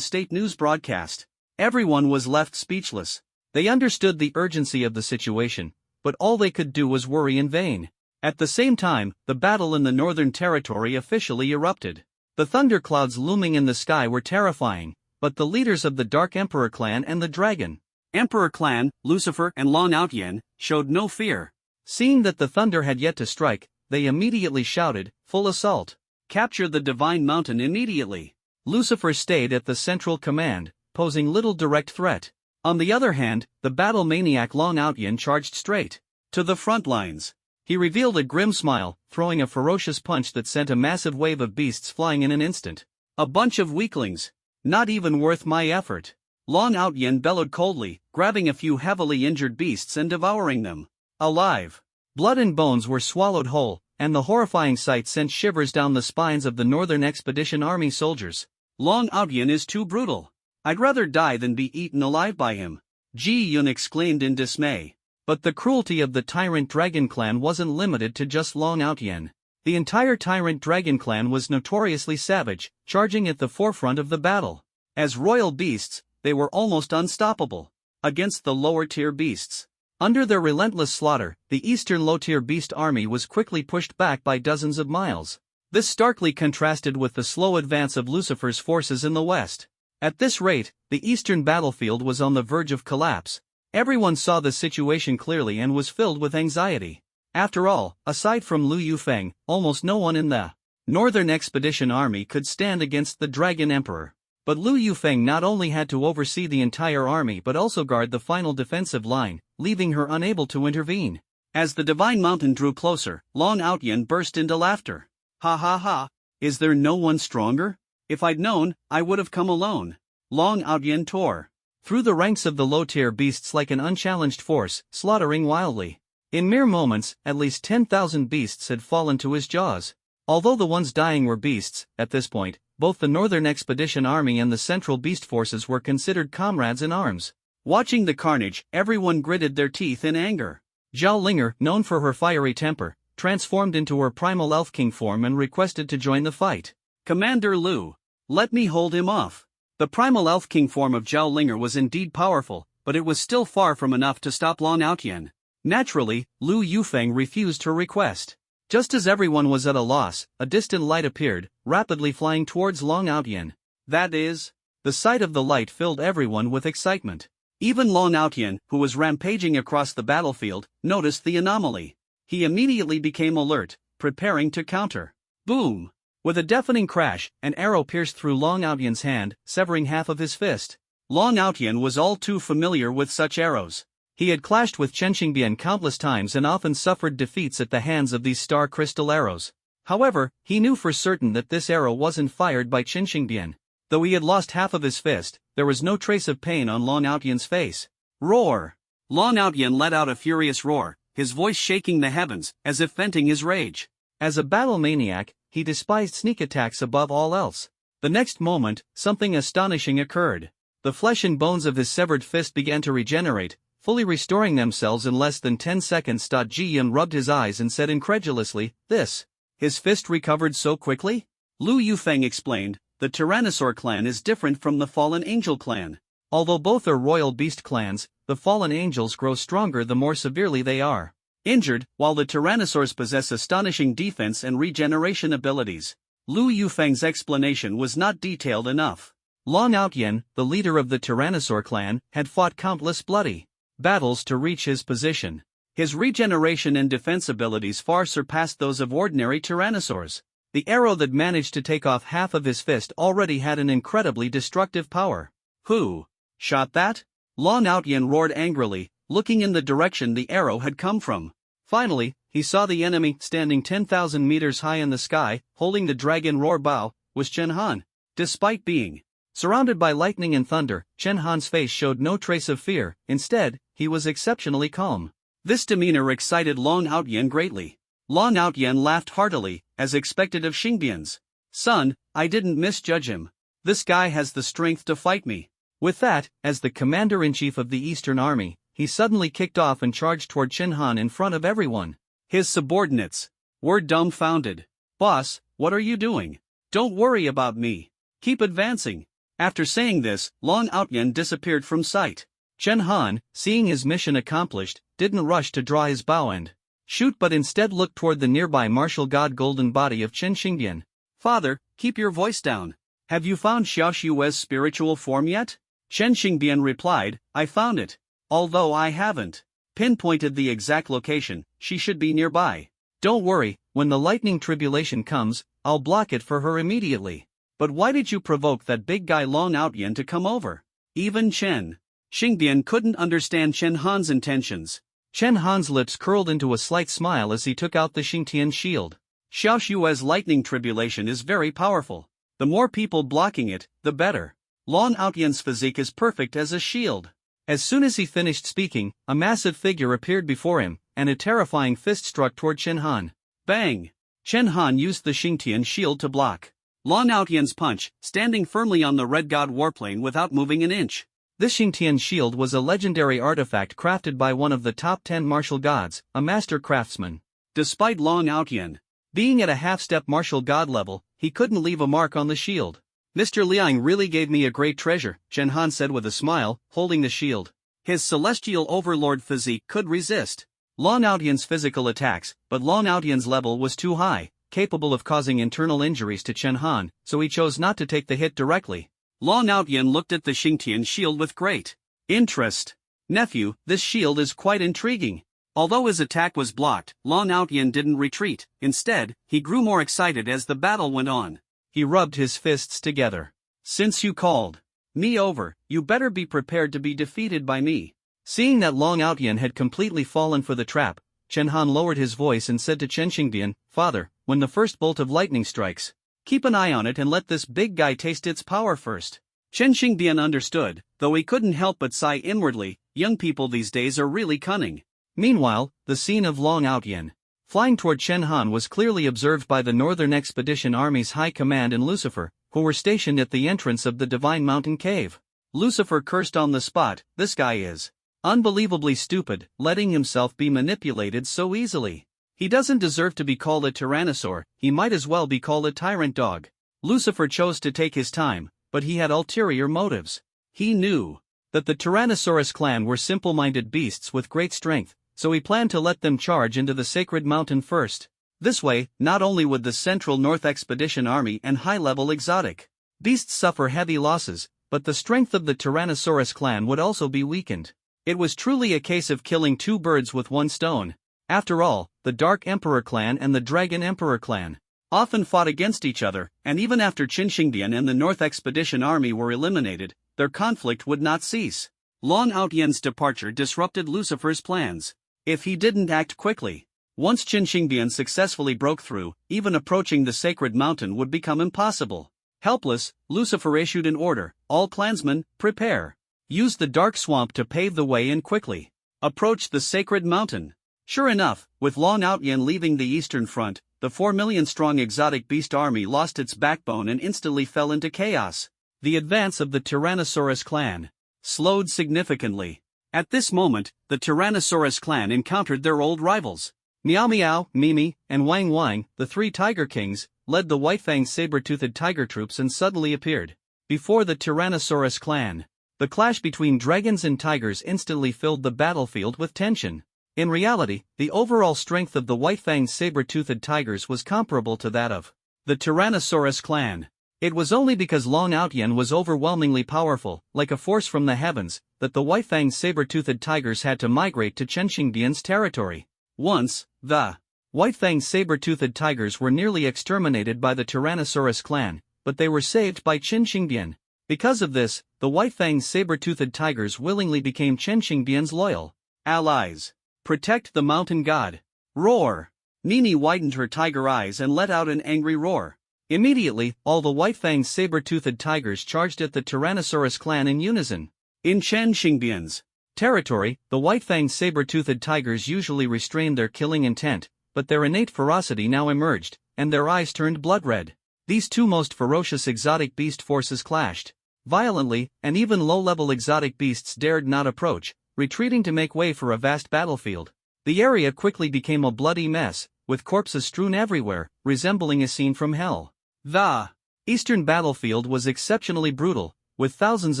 state news broadcast. Everyone was left speechless. They understood the urgency of the situation, but all they could do was worry in vain. At the same time, the battle in the northern territory officially erupted. The thunderclouds looming in the sky were terrifying, but the leaders of the Dark Emperor clan and the Dragon Emperor clan, Lucifer and Long Outyen, showed no fear. Seeing that the thunder had yet to strike, they immediately shouted, "Full assault! Capture the Divine Mountain immediately!" Lucifer stayed at the central command, posing little direct threat. On the other hand, the battle maniac Long Outyen charged straight to the front lines. He revealed a grim smile, throwing a ferocious punch that sent a massive wave of beasts flying in an instant. "A bunch of weaklings. Not even worth my effort." Long Outyen bellowed coldly, grabbing a few heavily injured beasts and devouring them alive. Blood and bones were swallowed whole, and the horrifying sight sent shivers down the spines of the Northern Expedition Army soldiers. "Long Outyen is too brutal. I'd rather die than be eaten alive by him," Ji Yun exclaimed in dismay. But the cruelty of the Tyrant Dragon clan wasn't limited to just Long Outyen. The entire Tyrant Dragon clan was notoriously savage, charging at the forefront of the battle. As royal beasts, they were almost unstoppable against the lower-tier beasts. Under their relentless slaughter, the eastern low-tier beast army was quickly pushed back by dozens of miles. This starkly contrasted with the slow advance of Lucifer's forces in the west. At this rate, the eastern battlefield was on the verge of collapse. Everyone saw the situation clearly and was filled with anxiety. After all, aside from Lu Yufeng, almost no one in the Northern Expedition Army could stand against the Dragon Emperor. But Lu Yufeng not only had to oversee the entire army but also guard the final defensive line, leaving her unable to intervene. As the Divine Mountain drew closer, Long Outyen burst into laughter. "Ha ha ha, is there no one stronger? If I'd known, I would have come alone." Long Outyen tore through the ranks of the low-tier beasts like an unchallenged force, slaughtering wildly. In mere moments, at least 10,000 beasts had fallen to his jaws. Although the ones dying were beasts, at this point, both the Northern Expedition Army and the Central Beast Forces were considered comrades in arms. Watching the carnage, everyone gritted their teeth in anger. Zhao Linger, known for her fiery temper, transformed into her primal elf king form and requested to join the fight. "Commander Lu, let me hold him off." The primal elf king form of Zhao Linger was indeed powerful, but it was still far from enough to stop Long Outyan. Naturally, Lu Yufeng refused her request. Just as everyone was at a loss, a distant light appeared, rapidly flying towards Long Outyan. That is, the sight of the light filled everyone with excitement. Even Long Outyan, who was rampaging across the battlefield, noticed the anomaly. He immediately became alert, preparing to counter. Boom! With a deafening crash, an arrow pierced through Long Outyan's hand, severing half of his fist. Long Outyan was all too familiar with such arrows. He had clashed with Chen Xingbian countless times and often suffered defeats at the hands of these star crystal arrows. However, he knew for certain that this arrow wasn't fired by Chen Xingbian. Though he had lost half of his fist, there was no trace of pain on Long Outyan's face. Roar! Long Outyan let out a furious roar, his voice shaking the heavens, as if venting his rage. As a battle maniac, he despised sneak attacks above all else. The next moment, something astonishing occurred. The flesh and bones of his severed fist began to regenerate, fully restoring themselves in less than 10 seconds. Ji Yun rubbed his eyes and said incredulously, "This? His fist recovered so quickly?" Lu Yufeng explained, "The Tyrannosaur clan is different from the Fallen Angel clan. Although both are royal beast clans, the Fallen Angels grow stronger the more severely they are injured, while the Tyrannosaurs possess astonishing defense and regeneration abilities." Lu Yufeng's explanation was not detailed enough. Long Outyan, the leader of the Tyrannosaur clan, had fought countless bloody battles to reach his position. His regeneration and defense abilities far surpassed those of ordinary tyrannosaurs. The arrow that managed to take off half of his fist already had an incredibly destructive power. "Who shot that?" Long Outyan roared angrily, looking in the direction the arrow had come from. Finally, he saw the enemy standing 10,000 meters high in the sky, holding the dragon roar bow, was Chen Han. Despite being surrounded by lightning and thunder, Chen Han's face showed no trace of fear. Instead, he was exceptionally calm. This demeanor excited Long Outyan greatly. Long Outyan laughed heartily, as expected of Xingbian's. "Son, I didn't misjudge him. This guy has the strength to fight me." With that, as the commander-in-chief of the Eastern Army, he suddenly kicked off and charged toward Chen Han in front of everyone. His subordinates were dumbfounded. "Boss, what are you doing? Don't worry about me. Keep advancing." After saying this, Long Outyan disappeared from sight. Chen Han, seeing his mission accomplished, didn't rush to draw his bow and shoot but instead looked toward the nearby martial god golden body of Chen Xingbian. "Father, keep your voice down. Have you found Xiao Xue's spiritual form yet?" Chen Xingbian replied, "I found it. Although I haven't pinpointed the exact location, she should be nearby. Don't worry, when the lightning tribulation comes, I'll block it for her immediately." "But why did you provoke that big guy Long Outyan to come over?" Even Chen Xingbian couldn't understand Chen Han's intentions. Chen Han's lips curled into a slight smile as he took out the Xingtian shield. "Xiao Xue's lightning tribulation is very powerful. The more people blocking it, the better. Long Outyan's physique is perfect as a shield." As soon as he finished speaking, a massive figure appeared before him, and a terrifying fist struck toward Chen Han. Bang! Chen Han used the Xingtian shield to block Long Outyan's punch, standing firmly on the Red God warplane without moving an inch. This Xingtian shield was a legendary artifact crafted by one of the top 10 martial gods, a master craftsman. Despite Long Outyan being at a half-step martial god level, he couldn't leave a mark on the shield. "Mr. Liang really gave me a great treasure," Chen Han said with a smile, holding the shield. His celestial overlord physique could resist Long Outyan's physical attacks, but Long Outyan's level was too high, capable of causing internal injuries to Chen Han, so he chose not to take the hit directly. Long Outyan looked at the Xingtian shield with great interest. "Nephew, this shield is quite intriguing." Although his attack was blocked, Long Outyan didn't retreat. Instead, he grew more excited as the battle went on. He rubbed his fists together. "Since you called me over, you better be prepared to be defeated by me." Seeing that Long Outyan had completely fallen for the trap, Chen Han lowered his voice and said to Chen Xingbian, "Father, when the first bolt of lightning strikes, keep an eye on it and let this big guy taste its power first." Chen Xingbian understood, though he couldn't help but sigh inwardly. Young people these days are really cunning. Meanwhile, the scene of Long Outyen, flying toward Chen Han, was clearly observed by the Northern Expedition Army's High Command and Lucifer, who were stationed at the entrance of the Divine Mountain Cave. Lucifer cursed on the spot, "This guy is unbelievably stupid, letting himself be manipulated so easily. He doesn't deserve to be called a tyrannosaur, he might as well be called a tyrant dog." Lucifer chose to take his time, but he had ulterior motives. He knew that the Tyrannosaurus clan were simple-minded beasts with great strength, so he planned to let them charge into the sacred mountain first. This way, not only would the Central North Expedition Army and high-level exotic beasts suffer heavy losses, but the strength of the Tyrannosaurus clan would also be weakened. It was truly a case of killing two birds with one stone. After all, the Dark Emperor clan and the Dragon Emperor clan often fought against each other, and even after Qin Shingdian and the North Expedition Army were eliminated, their conflict would not cease. Long Outyen's departure disrupted Lucifer's plans. If he didn't act quickly, once Qin Shingdian successfully broke through, even approaching the sacred mountain would become impossible. Helpless, Lucifer issued an order: "All clansmen, prepare. Use the dark swamp to pave the way and quickly approach the sacred mountain." Sure enough, with Long Outyen leaving the eastern front, the 4 million-strong exotic beast army lost its backbone and instantly fell into chaos. The advance of the Tyrannosaurus clan slowed significantly. At this moment, the Tyrannosaurus clan encountered their old rivals. Meow Meow, Mimi, and Wang Wang, the three Tiger Kings, led the White-Fanged saber-toothed tiger troops and suddenly appeared before the Tyrannosaurus clan. The clash between dragons and tigers instantly filled the battlefield with tension. In reality, the overall strength of the White-Fanged saber-toothed tigers was comparable to that of the Tyrannosaurus clan. It was only because Long Outyen was overwhelmingly powerful, like a force from the heavens, that the White-Fanged saber-toothed tigers had to migrate to Qin Shingdian's territory. Once, the White-Fanged saber-toothed tigers were nearly exterminated by the Tyrannosaurus clan, but they were saved by Qin Shingdian. Because of this, the White-Fanged saber-toothed tigers willingly became Qin Shingdian's loyal allies. "Protect the mountain god. Roar!" Nini widened her tiger eyes and let out an angry roar. Immediately, all the White-Fanged saber-toothed tigers charged at the Tyrannosaurus clan in unison. In Qin Shingdian's territory, the White-Fanged saber-toothed tigers usually restrained their killing intent, but their innate ferocity now emerged, and their eyes turned blood-red. These two most ferocious exotic beast forces clashed violently, and even low-level exotic beasts dared not approach, retreating to make way for a vast battlefield. The area quickly became a bloody mess, with corpses strewn everywhere, resembling a scene from hell. The eastern battlefield was exceptionally brutal, with thousands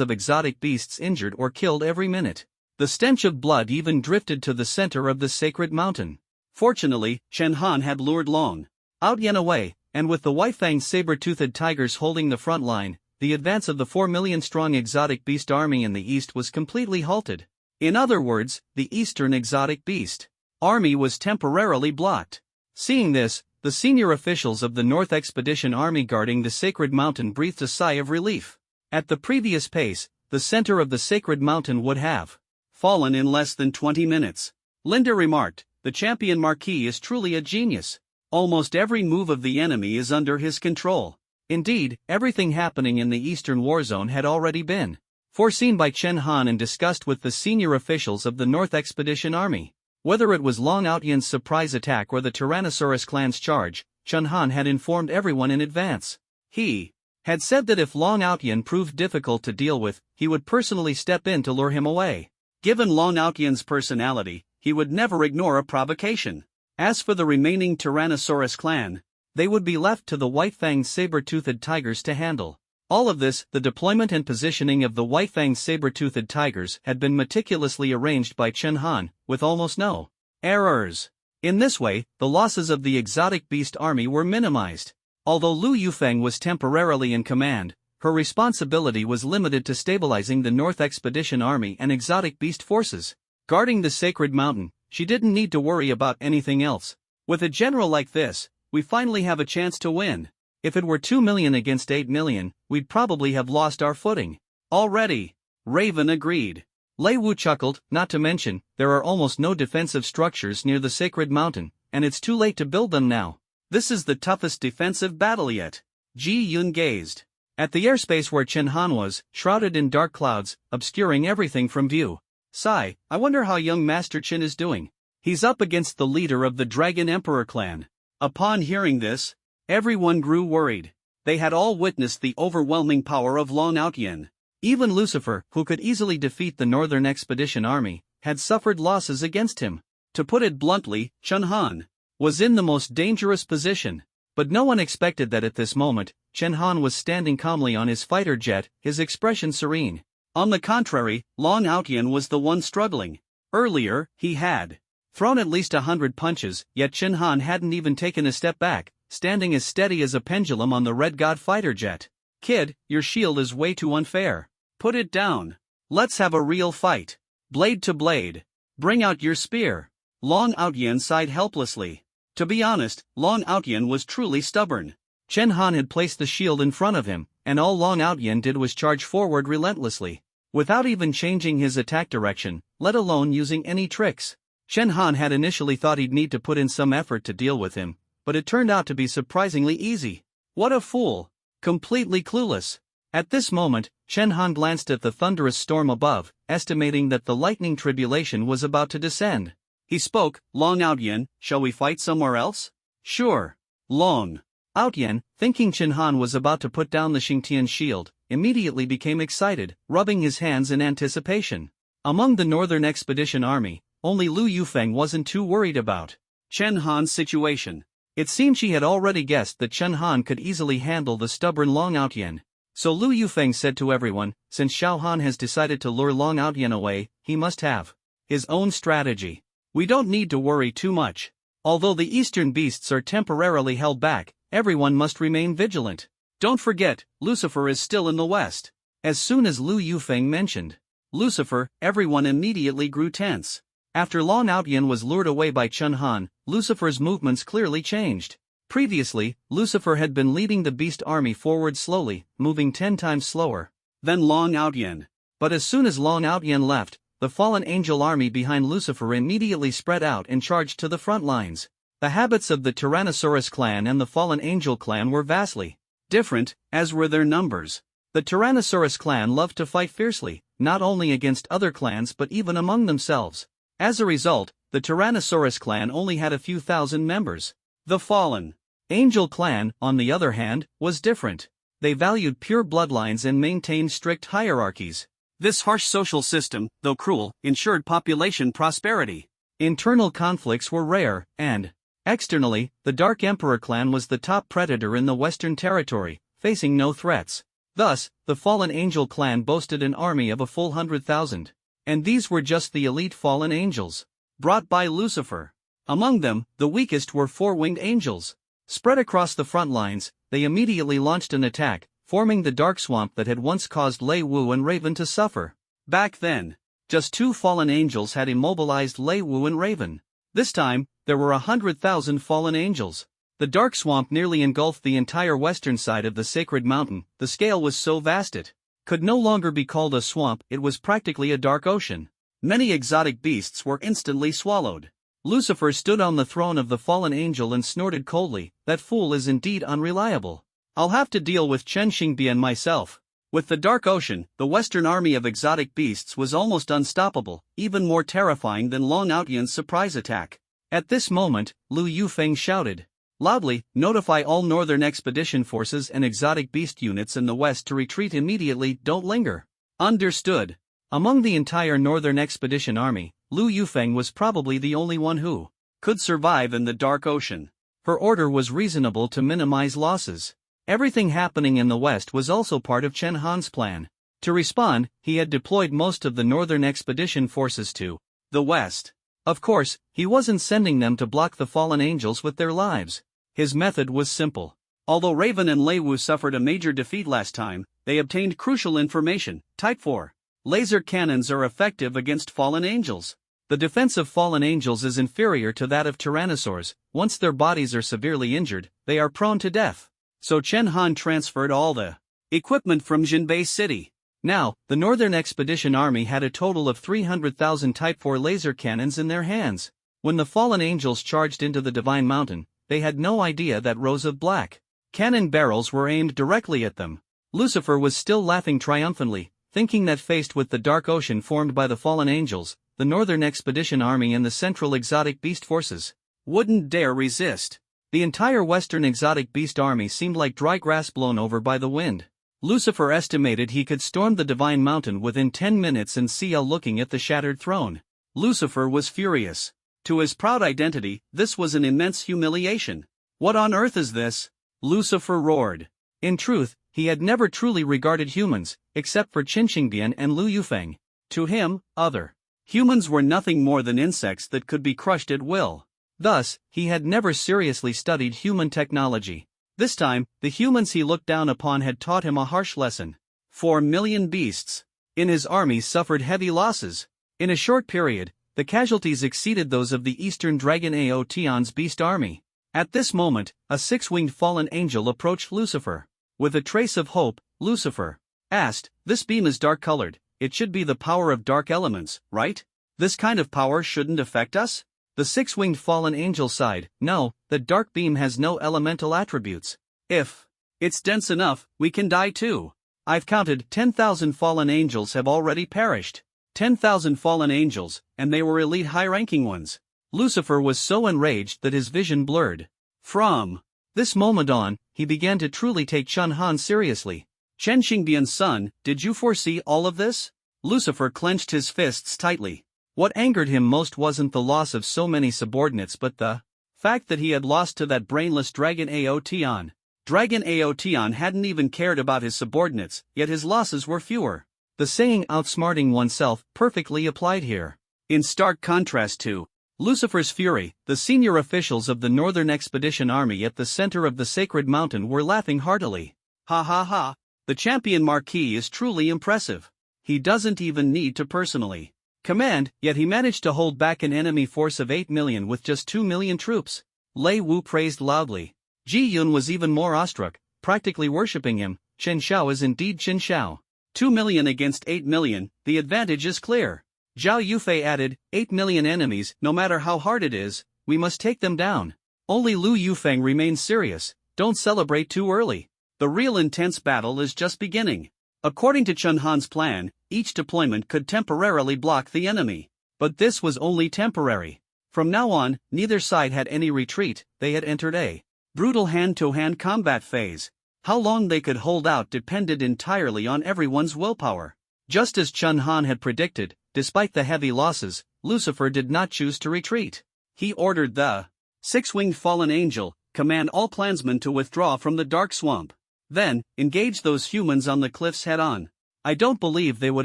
of exotic beasts injured or killed every minute. The stench of blood even drifted to the center of the sacred mountain. Fortunately, Chen Han had lured Long Outyen away, and with the White-Fanged saber-toothed tigers holding the front line, the advance of the 4 million-strong exotic beast army in the east was completely halted. In other words, the eastern exotic beast army was temporarily blocked. Seeing this, the senior officials of the North Expedition Army guarding the sacred mountain breathed a sigh of relief. At the previous pace, the center of the sacred mountain would have fallen in less than 20 minutes. Linda remarked, "The champion Marquis is truly a genius. Almost every move of the enemy is under his control." Indeed, everything happening in the eastern war zone had already been foreseen by Chen Han and discussed with the senior officials of the North Expedition Army. Whether it was Long Outyen's surprise attack or the Tyrannosaurus clan's charge, Chen Han had informed everyone in advance. He had said that if Long Outyen proved difficult to deal with, he would personally step in to lure him away. Given Long Outyen's personality, he would never ignore a provocation. As for the remaining Tyrannosaurus clan, they would be left to the White-Fanged saber-toothed tigers to handle. All of this, the deployment and positioning of the White-Fanged saber-toothed tigers, had been meticulously arranged by Chen Han, with almost no errors. In this way, the losses of the exotic beast army were minimized. Although Lu Yufeng was temporarily in command, her responsibility was limited to stabilizing the North Expedition Army and exotic beast forces. Guarding the sacred mountain, she didn't need to worry about anything else. With a general like this, we finally have a chance to win. If it were 2 million against 8 million, we'd probably have lost our footing already. Raven agreed. Lei Wu chuckled, not to mention, there are almost no defensive structures near the sacred mountain, and it's too late to build them now. This is the toughest defensive battle yet. Ji Yun gazed at the airspace where Chen Han was, shrouded in dark clouds, obscuring everything from view. Sigh, I wonder how young Master Qin is doing. He's up against the leader of the Dragon Emperor clan. Upon hearing this, everyone grew worried. They had all witnessed the overwhelming power of Long Outyen. Even Lucifer, who could easily defeat the Northern Expedition army, had suffered losses against him. To put it bluntly, Chen Han was in the most dangerous position. But no one expected that at this moment, Chen Han was standing calmly on his fighter jet, his expression serene. On the contrary, Long Outyen was the one struggling. Earlier, he had thrown at least 100 punches, yet Chen Han hadn't even taken a step back, standing as steady as a pendulum on the Red God fighter jet. Kid, your shield is way too unfair. Put it down. Let's have a real fight. Blade to blade. Bring out your spear. Long Outyen sighed helplessly. To be honest, Long Outyen was truly stubborn. Chen Han had placed the shield in front of him, and all Long Outyen did was charge forward relentlessly, without even changing his attack direction, let alone using any tricks. Chen Han had initially thought he'd need to put in some effort to deal with him, but it turned out to be surprisingly easy. What a fool! Completely clueless. At this moment, Chen Han glanced at the thunderous storm above, estimating that the lightning tribulation was about to descend. He spoke, Long Outyen, shall we fight somewhere else? Sure. Long Outyen, thinking Chen Han was about to put down the Xingtian shield, immediately became excited, rubbing his hands in anticipation. Among the Northern Expedition army, only Lu Yufeng wasn't too worried about Chen Han's situation. It seemed she had already guessed that Chen Han could easily handle the stubborn Long Outyen. So Lu Yufeng said to everyone, since Xiao Han has decided to lure Long Outyen away, he must have his own strategy. We don't need to worry too much. Although the eastern beasts are temporarily held back, everyone must remain vigilant. Don't forget, Lucifer is still in the west. As soon as Lu Yufeng mentioned Lucifer, everyone immediately grew tense. After Long Outyen was lured away by Chen Han, Lucifer's movements clearly changed. Previously, Lucifer had been leading the beast army forward slowly, moving 10 times slower than Long Outyen. But as soon as Long Outyen left, the fallen angel army behind Lucifer immediately spread out and charged to the front lines. The habits of the Tyrannosaurus clan and the fallen angel clan were vastly different, as were their numbers. The Tyrannosaurus clan loved to fight fiercely, not only against other clans but even among themselves. As a result, the Tyrannosaurus clan only had a few thousand members. The fallen angel clan, on the other hand, was different. They valued pure bloodlines and maintained strict hierarchies. This harsh social system, though cruel, ensured population prosperity. Internal conflicts were rare, and externally, the Dark Emperor clan was the top predator in the Western Territory, facing no threats. Thus, the Fallen Angel clan boasted an army of a full 100,000. And these were just the elite fallen angels, brought by Lucifer. Among them, the weakest were 4-winged angels. Spread across the front lines, they immediately launched an attack, forming the dark swamp that had once caused Lei Wu and Raven to suffer. Back then, just 2 fallen angels had immobilized Lei Wu and Raven. This time, there were 100,000 fallen angels. The dark swamp nearly engulfed the entire western side of the sacred mountain. The scale was so vast it could no longer be called a swamp, it was practically a dark ocean. Many exotic beasts were instantly swallowed. Lucifer stood on the throne of the fallen angel and snorted coldly, that fool is indeed unreliable. I'll have to deal with Chen Xingbian myself. With the Dark Ocean, the western army of exotic beasts was almost unstoppable, even more terrifying than Long Outyen's surprise attack. At this moment, Lu Yufeng shouted loudly, notify all northern expedition forces and exotic beast units in the west to retreat immediately, don't linger. Understood. Among the entire northern expedition army, Lu Yufeng was probably the only one who could survive in the Dark Ocean. Her order was reasonable to minimize losses. Everything happening in the west was also part of Chen Han's plan. To respond, he had deployed most of the northern expedition forces to the west. Of course, he wasn't sending them to block the fallen angels with their lives. His method was simple. Although Raven and Lei Wu suffered a major defeat last time, they obtained crucial information. Type 4. Laser cannons are effective against fallen angels. The defense of fallen angels is inferior to that of tyrannosaurs. Once their bodies are severely injured, they are prone to death. So Chen Han transferred all the equipment from Jinbei City. Now, the Northern Expedition Army had a total of 300,000 Type 4 laser cannons in their hands. When the fallen angels charged into the Divine Mountain, they had no idea that rows of black cannon barrels were aimed directly at them. Lucifer was still laughing triumphantly, thinking that faced with the dark ocean formed by the fallen angels, the Northern Expedition Army and the Central Exotic Beast Forces wouldn't dare resist. The entire Western Exotic Beast Army seemed like dry grass blown over by the wind. Lucifer estimated he could storm the Divine Mountain within 10 minutes and CL looking at the shattered throne. Lucifer was furious. To his proud identity, this was an immense humiliation. What on earth is this? Lucifer roared. In truth, he had never truly regarded humans, except for Qin Xingbian and Lu Yufeng. To him, other humans were nothing more than insects that could be crushed at will. Thus, he had never seriously studied human technology. This time, the humans he looked down upon had taught him a harsh lesson. 4 million beasts in his army suffered heavy losses. In a short period, the casualties exceeded those of the Eastern Dragon Aotion's beast army. At this moment, a six-winged fallen angel approached Lucifer. With a trace of hope, Lucifer asked, "This beam is dark-colored, it should be the power of dark elements, right? This kind of power shouldn't affect us?" The six-winged fallen angel sighed, "No, the dark beam has no elemental attributes. If it's dense enough, we can die too. I've counted 10,000 fallen angels have already perished. 10,000 fallen angels, and they were elite high-ranking ones." Lucifer was so enraged that his vision blurred. From this moment on, he began to truly take Chun Han seriously. "Chen Xingbian's son, did you foresee all of this?" Lucifer clenched his fists tightly. What angered him most wasn't the loss of so many subordinates but the fact that he had lost to that brainless Dragon Aotion. Dragon Aotion hadn't even cared about his subordinates, yet his losses were fewer. The saying outsmarting oneself perfectly applied here. In stark contrast to Lucifer's fury, the senior officials of the Northern Expedition Army at the center of the sacred mountain were laughing heartily. "Ha ha ha, the champion Marquis is truly impressive. He doesn't even need to personally command, yet he managed to hold back an enemy force of 8 million with just 2 million troops." Lei Wu praised loudly. Ji Yun was even more awestruck, practically worshipping him. "Chen Xiao is indeed Chen Xiao. 2 million against 8 million, the advantage is clear." Zhao Yufei added, 8 million enemies, no matter how hard it is, we must take them down. Only Lu Yufeng remained serious. "Don't celebrate too early. The real intense battle is just beginning." According to Chun Han's plan, each deployment could temporarily block the enemy. But this was only temporary. From now on, neither side had any retreat, they had entered a brutal hand-to-hand combat phase. How long they could hold out depended entirely on everyone's willpower. Just as Chun Han had predicted, despite the heavy losses, Lucifer did not choose to retreat. He ordered the six-winged fallen angel, "Command all clansmen to withdraw from the dark swamp. Then, engage those humans on the cliffs head-on." I don't believe they would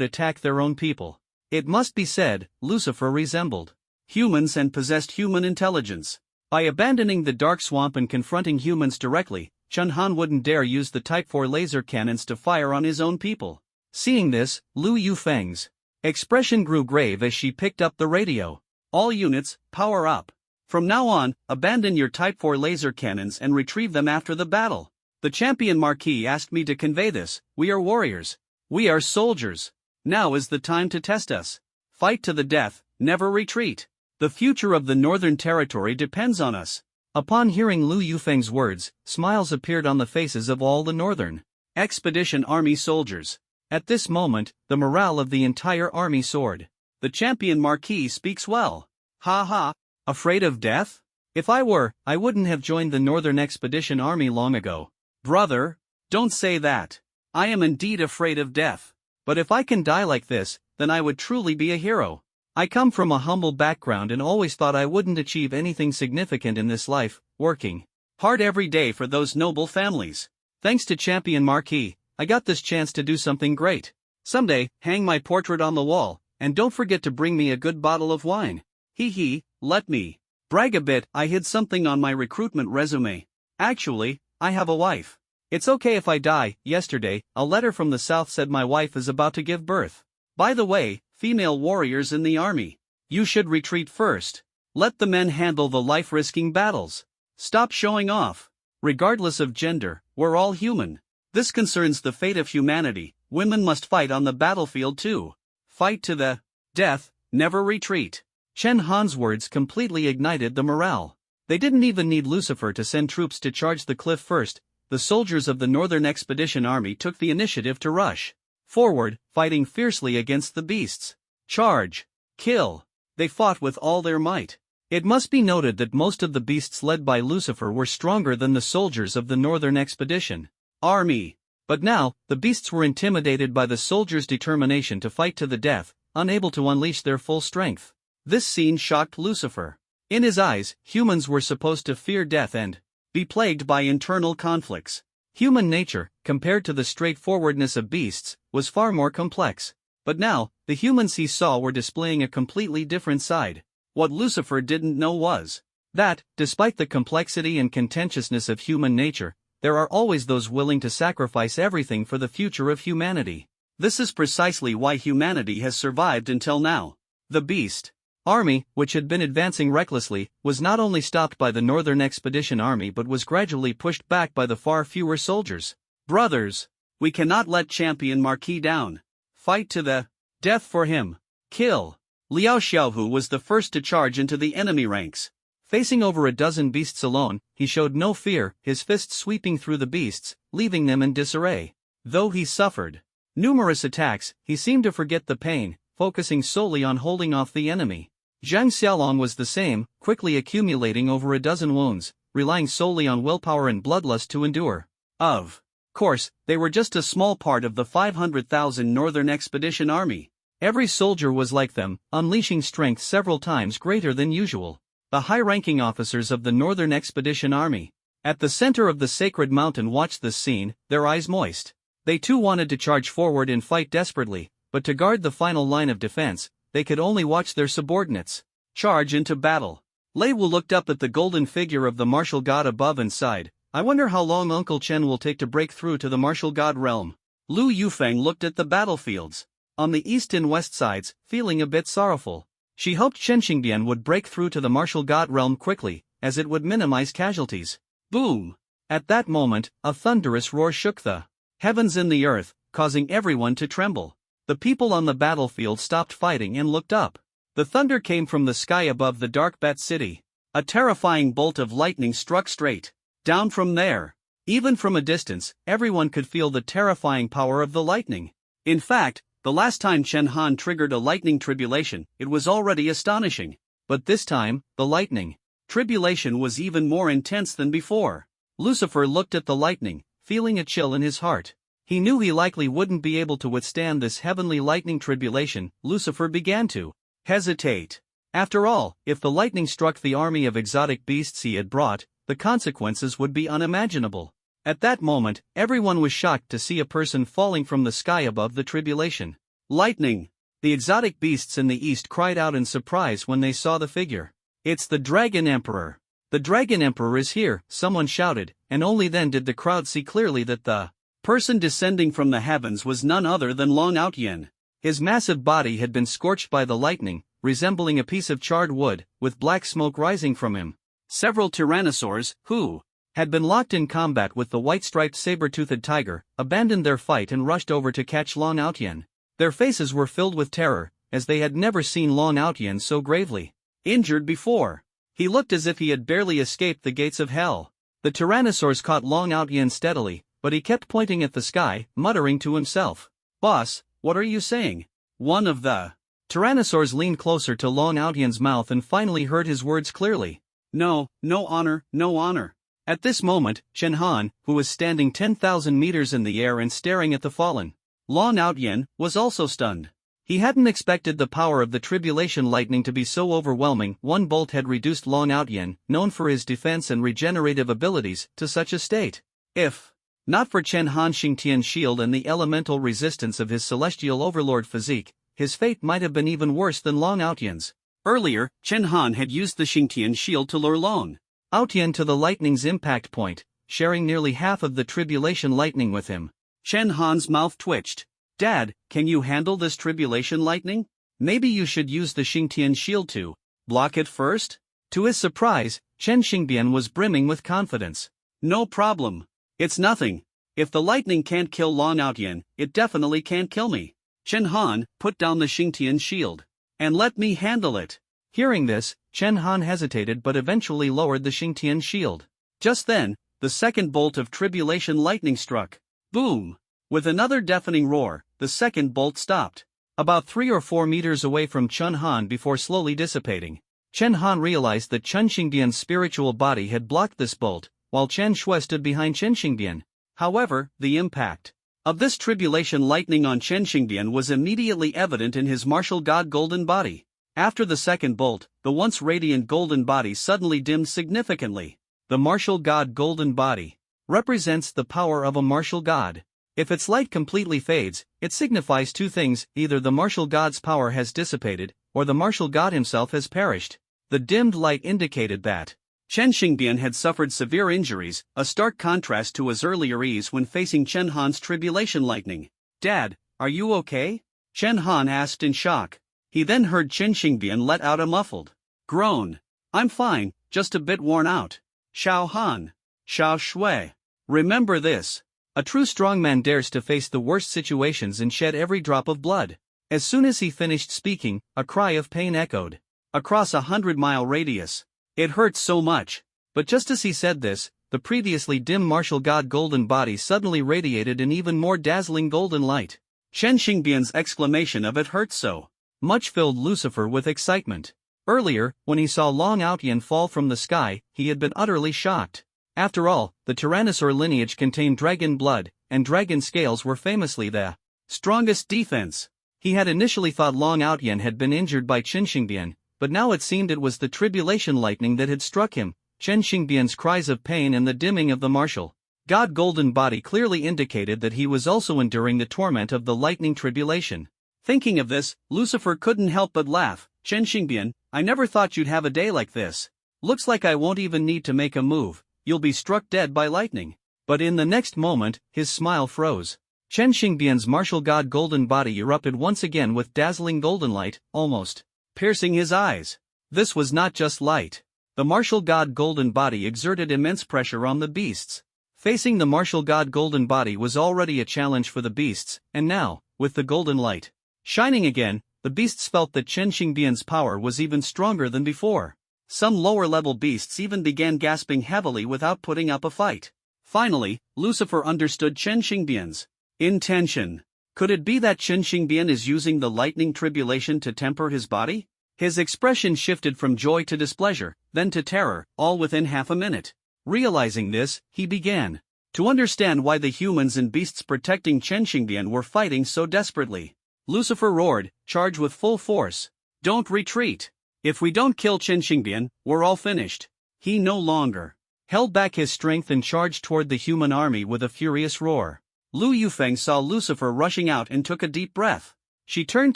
attack their own people. It must be said, Lucifer resembled humans and possessed human intelligence. By abandoning the dark swamp and confronting humans directly, Chun Han wouldn't dare use the Type 4 laser cannons to fire on his own people. Seeing this, Lu Yufeng's expression grew grave as she picked up the radio. "All units, power up. From now on, abandon your Type 4 laser cannons and retrieve them after the battle. The champion Marquis asked me to convey this. We are warriors. We are soldiers. Now is the time to test us. Fight to the death, never retreat. The future of the Northern Territory depends on us." Upon hearing Lu Yufeng's words, smiles appeared on the faces of all the Northern Expedition Army soldiers. At this moment, the morale of the entire army soared. "The champion Marquis speaks well. Ha ha, afraid of death? If I were, I wouldn't have joined the Northern Expedition Army long ago." "Brother, don't say that. I am indeed afraid of death. But if I can die like this, then I would truly be a hero. I come from a humble background and always thought I wouldn't achieve anything significant in this life, working hard every day for those noble families. Thanks to Champion Marquis, I got this chance to do something great. Someday, hang my portrait on the wall, and don't forget to bring me a good bottle of wine. Hee, let me brag a bit. I hid something on my recruitment resume. Actually, I have a wife. It's okay if I die." Yesterday, a letter from the south said my wife is about to give birth. By the way, female warriors in the army, you should retreat first. Let the men handle the life-risking battles. Stop showing off. Regardless of gender, we're all human. This concerns the fate of humanity. Women must fight on the battlefield too. Fight to the death, never retreat. Chen Han's words completely ignited the morale. They didn't even need Lucifer to send troops to charge the cliff first. The soldiers of the Northern Expedition Army took the initiative to rush Forward, fighting fiercely against the beasts. Charge! Kill! They fought with all their might. It must be noted that most of the beasts led by Lucifer were stronger than the soldiers of the northern expedition army. But now, the beasts were intimidated by the soldiers' determination to fight to the death, unable to unleash their full strength. This scene shocked Lucifer. In his eyes, humans were supposed to fear death and be plagued by internal conflicts. Human nature, compared to the straightforwardness of beasts, was far more complex. But now, the humans he saw were displaying a completely different side. What Lucifer didn't know was that, despite the complexity and contentiousness of human nature, there are always those willing to sacrifice everything for the future of humanity. This is precisely why humanity has survived until now. The beast army, which had been advancing recklessly, was not only stopped by the Northern Expedition Army but was gradually pushed back by the far fewer soldiers. Brothers, we cannot let Champion Marquis down. Fight to the death for him. Kill. Liao Xiaohu was the first to charge into the enemy ranks. Facing over a dozen beasts alone, he showed no fear, his fists sweeping through the beasts, leaving them in disarray. Though he suffered numerous attacks, he seemed to forget the pain, focusing solely on holding off the enemy. Zhang Xiaolong was the same, quickly accumulating over a dozen wounds, relying solely on willpower and bloodlust to endure. Of course, they were just a small part of the 500,000 Northern Expedition Army. Every soldier was like them, unleashing strength several times greater than usual. The high-ranking officers of the Northern Expedition Army, at the center of the sacred mountain, watched this scene, their eyes moist. They too wanted to charge forward and fight desperately, but to guard the final line of defense, they could only watch their subordinates charge into battle. Lei Wu looked up at the golden figure of the martial god above and sighed. I wonder how long Uncle Chen will take to break through to the martial god realm. Lu Yufeng looked at the battlefields on the east and west sides, feeling a bit sorrowful. She hoped Chen Xingbian would break through to the martial god realm quickly, as it would minimize casualties. Boom! At that moment, a thunderous roar shook the heavens and the earth, causing everyone to tremble. The people on the battlefield stopped fighting and looked up. The thunder came from the sky above the dark Bat City. A terrifying bolt of lightning struck straight down from there. Even from a distance, everyone could feel the terrifying power of the lightning. In fact, the last time Chen Han triggered a lightning tribulation, it was already astonishing. But this time, the lightning tribulation was even more intense than before. Lucifer looked at the lightning, feeling a chill in his heart. He knew he likely wouldn't be able to withstand this heavenly lightning tribulation. Lucifer began to hesitate. After all, if the lightning struck the army of exotic beasts he had brought, the consequences would be unimaginable. At that moment, everyone was shocked to see a person falling from the sky above the tribulation. Lightning! The exotic beasts in the east cried out in surprise when they saw the figure. It's the Dragon Emperor! The Dragon Emperor is here, someone shouted, and only then did the crowd see clearly that the person descending from the heavens was none other than Long Outyen. His massive body had been scorched by the lightning, resembling a piece of charred wood, with black smoke rising from him. Several tyrannosaurs, who had been locked in combat with the white-striped saber-toothed tiger, abandoned their fight and rushed over to catch Long Outyen. Their faces were filled with terror, as they had never seen Long Outyen so gravely injured before. He looked as if he had barely escaped the gates of hell. The tyrannosaurs caught Long Outyen steadily, but he kept pointing at the sky, muttering to himself. Boss, what are you saying? One of the tyrannosaurs leaned closer to Long Outyen's mouth and finally heard his words clearly. No, no honor, no honor. At this moment, Chen Han, who was standing 10,000 meters in the air and staring at the fallen Long Outyen, was also stunned. He hadn't expected the power of the tribulation lightning to be so overwhelming. One bolt had reduced Long Outyen, known for his defense and regenerative abilities, to such a state. If not for Chen Han Xingtian's shield and the elemental resistance of his celestial overlord physique, his fate might have been even worse than Long Outyen's. Earlier, Chen Han had used the Xingtian shield to lure Long Outyen to the lightning's impact point, sharing nearly half of the tribulation lightning with him. Chen Han's mouth twitched. Dad, can you handle this tribulation lightning? Maybe you should use the Xingtian shield to block it first? To his surprise, Chen Xingbian was brimming with confidence. No problem. It's nothing. If the lightning can't kill Long Outyen, it definitely can't kill me. Chen Han, put down the Xingtian shield and let me handle it. Hearing this, Chen Han hesitated but eventually lowered the Xingtian shield. Just then, the second bolt of tribulation lightning struck. Boom! With another deafening roar, the second bolt stopped. About 3 or 4 meters away from Chen Han before slowly dissipating. Chen Han realized that Chen Xingdian's spiritual body had blocked this bolt, while Chen Shui stood behind Chen Xingdian. However, the impact of this tribulation lightning on Chen Xingdian was immediately evident in his martial god golden body. After the second bolt, the once radiant golden body suddenly dimmed significantly. The martial god golden body represents the power of a martial god. If its light completely fades, it signifies two things: either the martial god's power has dissipated, or the martial god himself has perished. The dimmed light indicated that Chen Xingdian had suffered severe injuries, a stark contrast to his earlier ease when facing Chen Han's tribulation lightning. "Dad, are you okay?" Chen Han asked in shock. He then heard Chen Xingdian let out a muffled groan. "I'm fine, just a bit worn out." "Xiao Han. Xiao Shui. Remember this. A true strongman dares to face the worst situations and shed every drop of blood." As soon as he finished speaking, a cry of pain echoed across a 100-mile radius. "It hurts so much." But just as he said this, the previously dim martial god golden body suddenly radiated an even more dazzling golden light. Chen Xingdian's exclamation of "it hurts so much" filled Lucifer with excitement. Earlier, when he saw Long Outyan fall from the sky, he had been utterly shocked. After all, the Tyrannosaur lineage contained dragon blood, and dragon scales were famously the strongest defense. He had initially thought Long Outyan had been injured by Chen Xingdian, but now it seemed it was the tribulation lightning that had struck him. Chen Xingdian's cries of pain and the dimming of the martial god golden body clearly indicated that he was also enduring the torment of the lightning tribulation. Thinking of this, Lucifer couldn't help but laugh. "Chen Xingdian, I never thought you'd have a day like this. Looks like I won't even need to make a move. You'll be struck dead by lightning." But in the next moment, his smile froze. Chen Xingdian's martial god golden body erupted once again with dazzling golden light, almost piercing his eyes. This was not just light. The martial god golden body exerted immense pressure on the beasts. Facing the martial god golden body was already a challenge for the beasts, and now, with the golden light shining again, the beasts felt that Chen Xingdian's power was even stronger than before. Some lower-level beasts even began gasping heavily without putting up a fight. Finally, Lucifer understood Chen Xingdian's intention. Could it be that Chen Xingdian is using the lightning tribulation to temper his body? His expression shifted from joy to displeasure, then to terror, all within half a minute. Realizing this, he began to understand why the humans and beasts protecting Chen Xingdian were fighting so desperately. Lucifer roared, "Charge with full force. Don't retreat. If we don't kill Chen Xingdian, we're all finished." He no longer held back his strength and charged toward the human army with a furious roar. Lu Yufeng saw Lucifer rushing out and took a deep breath. She turned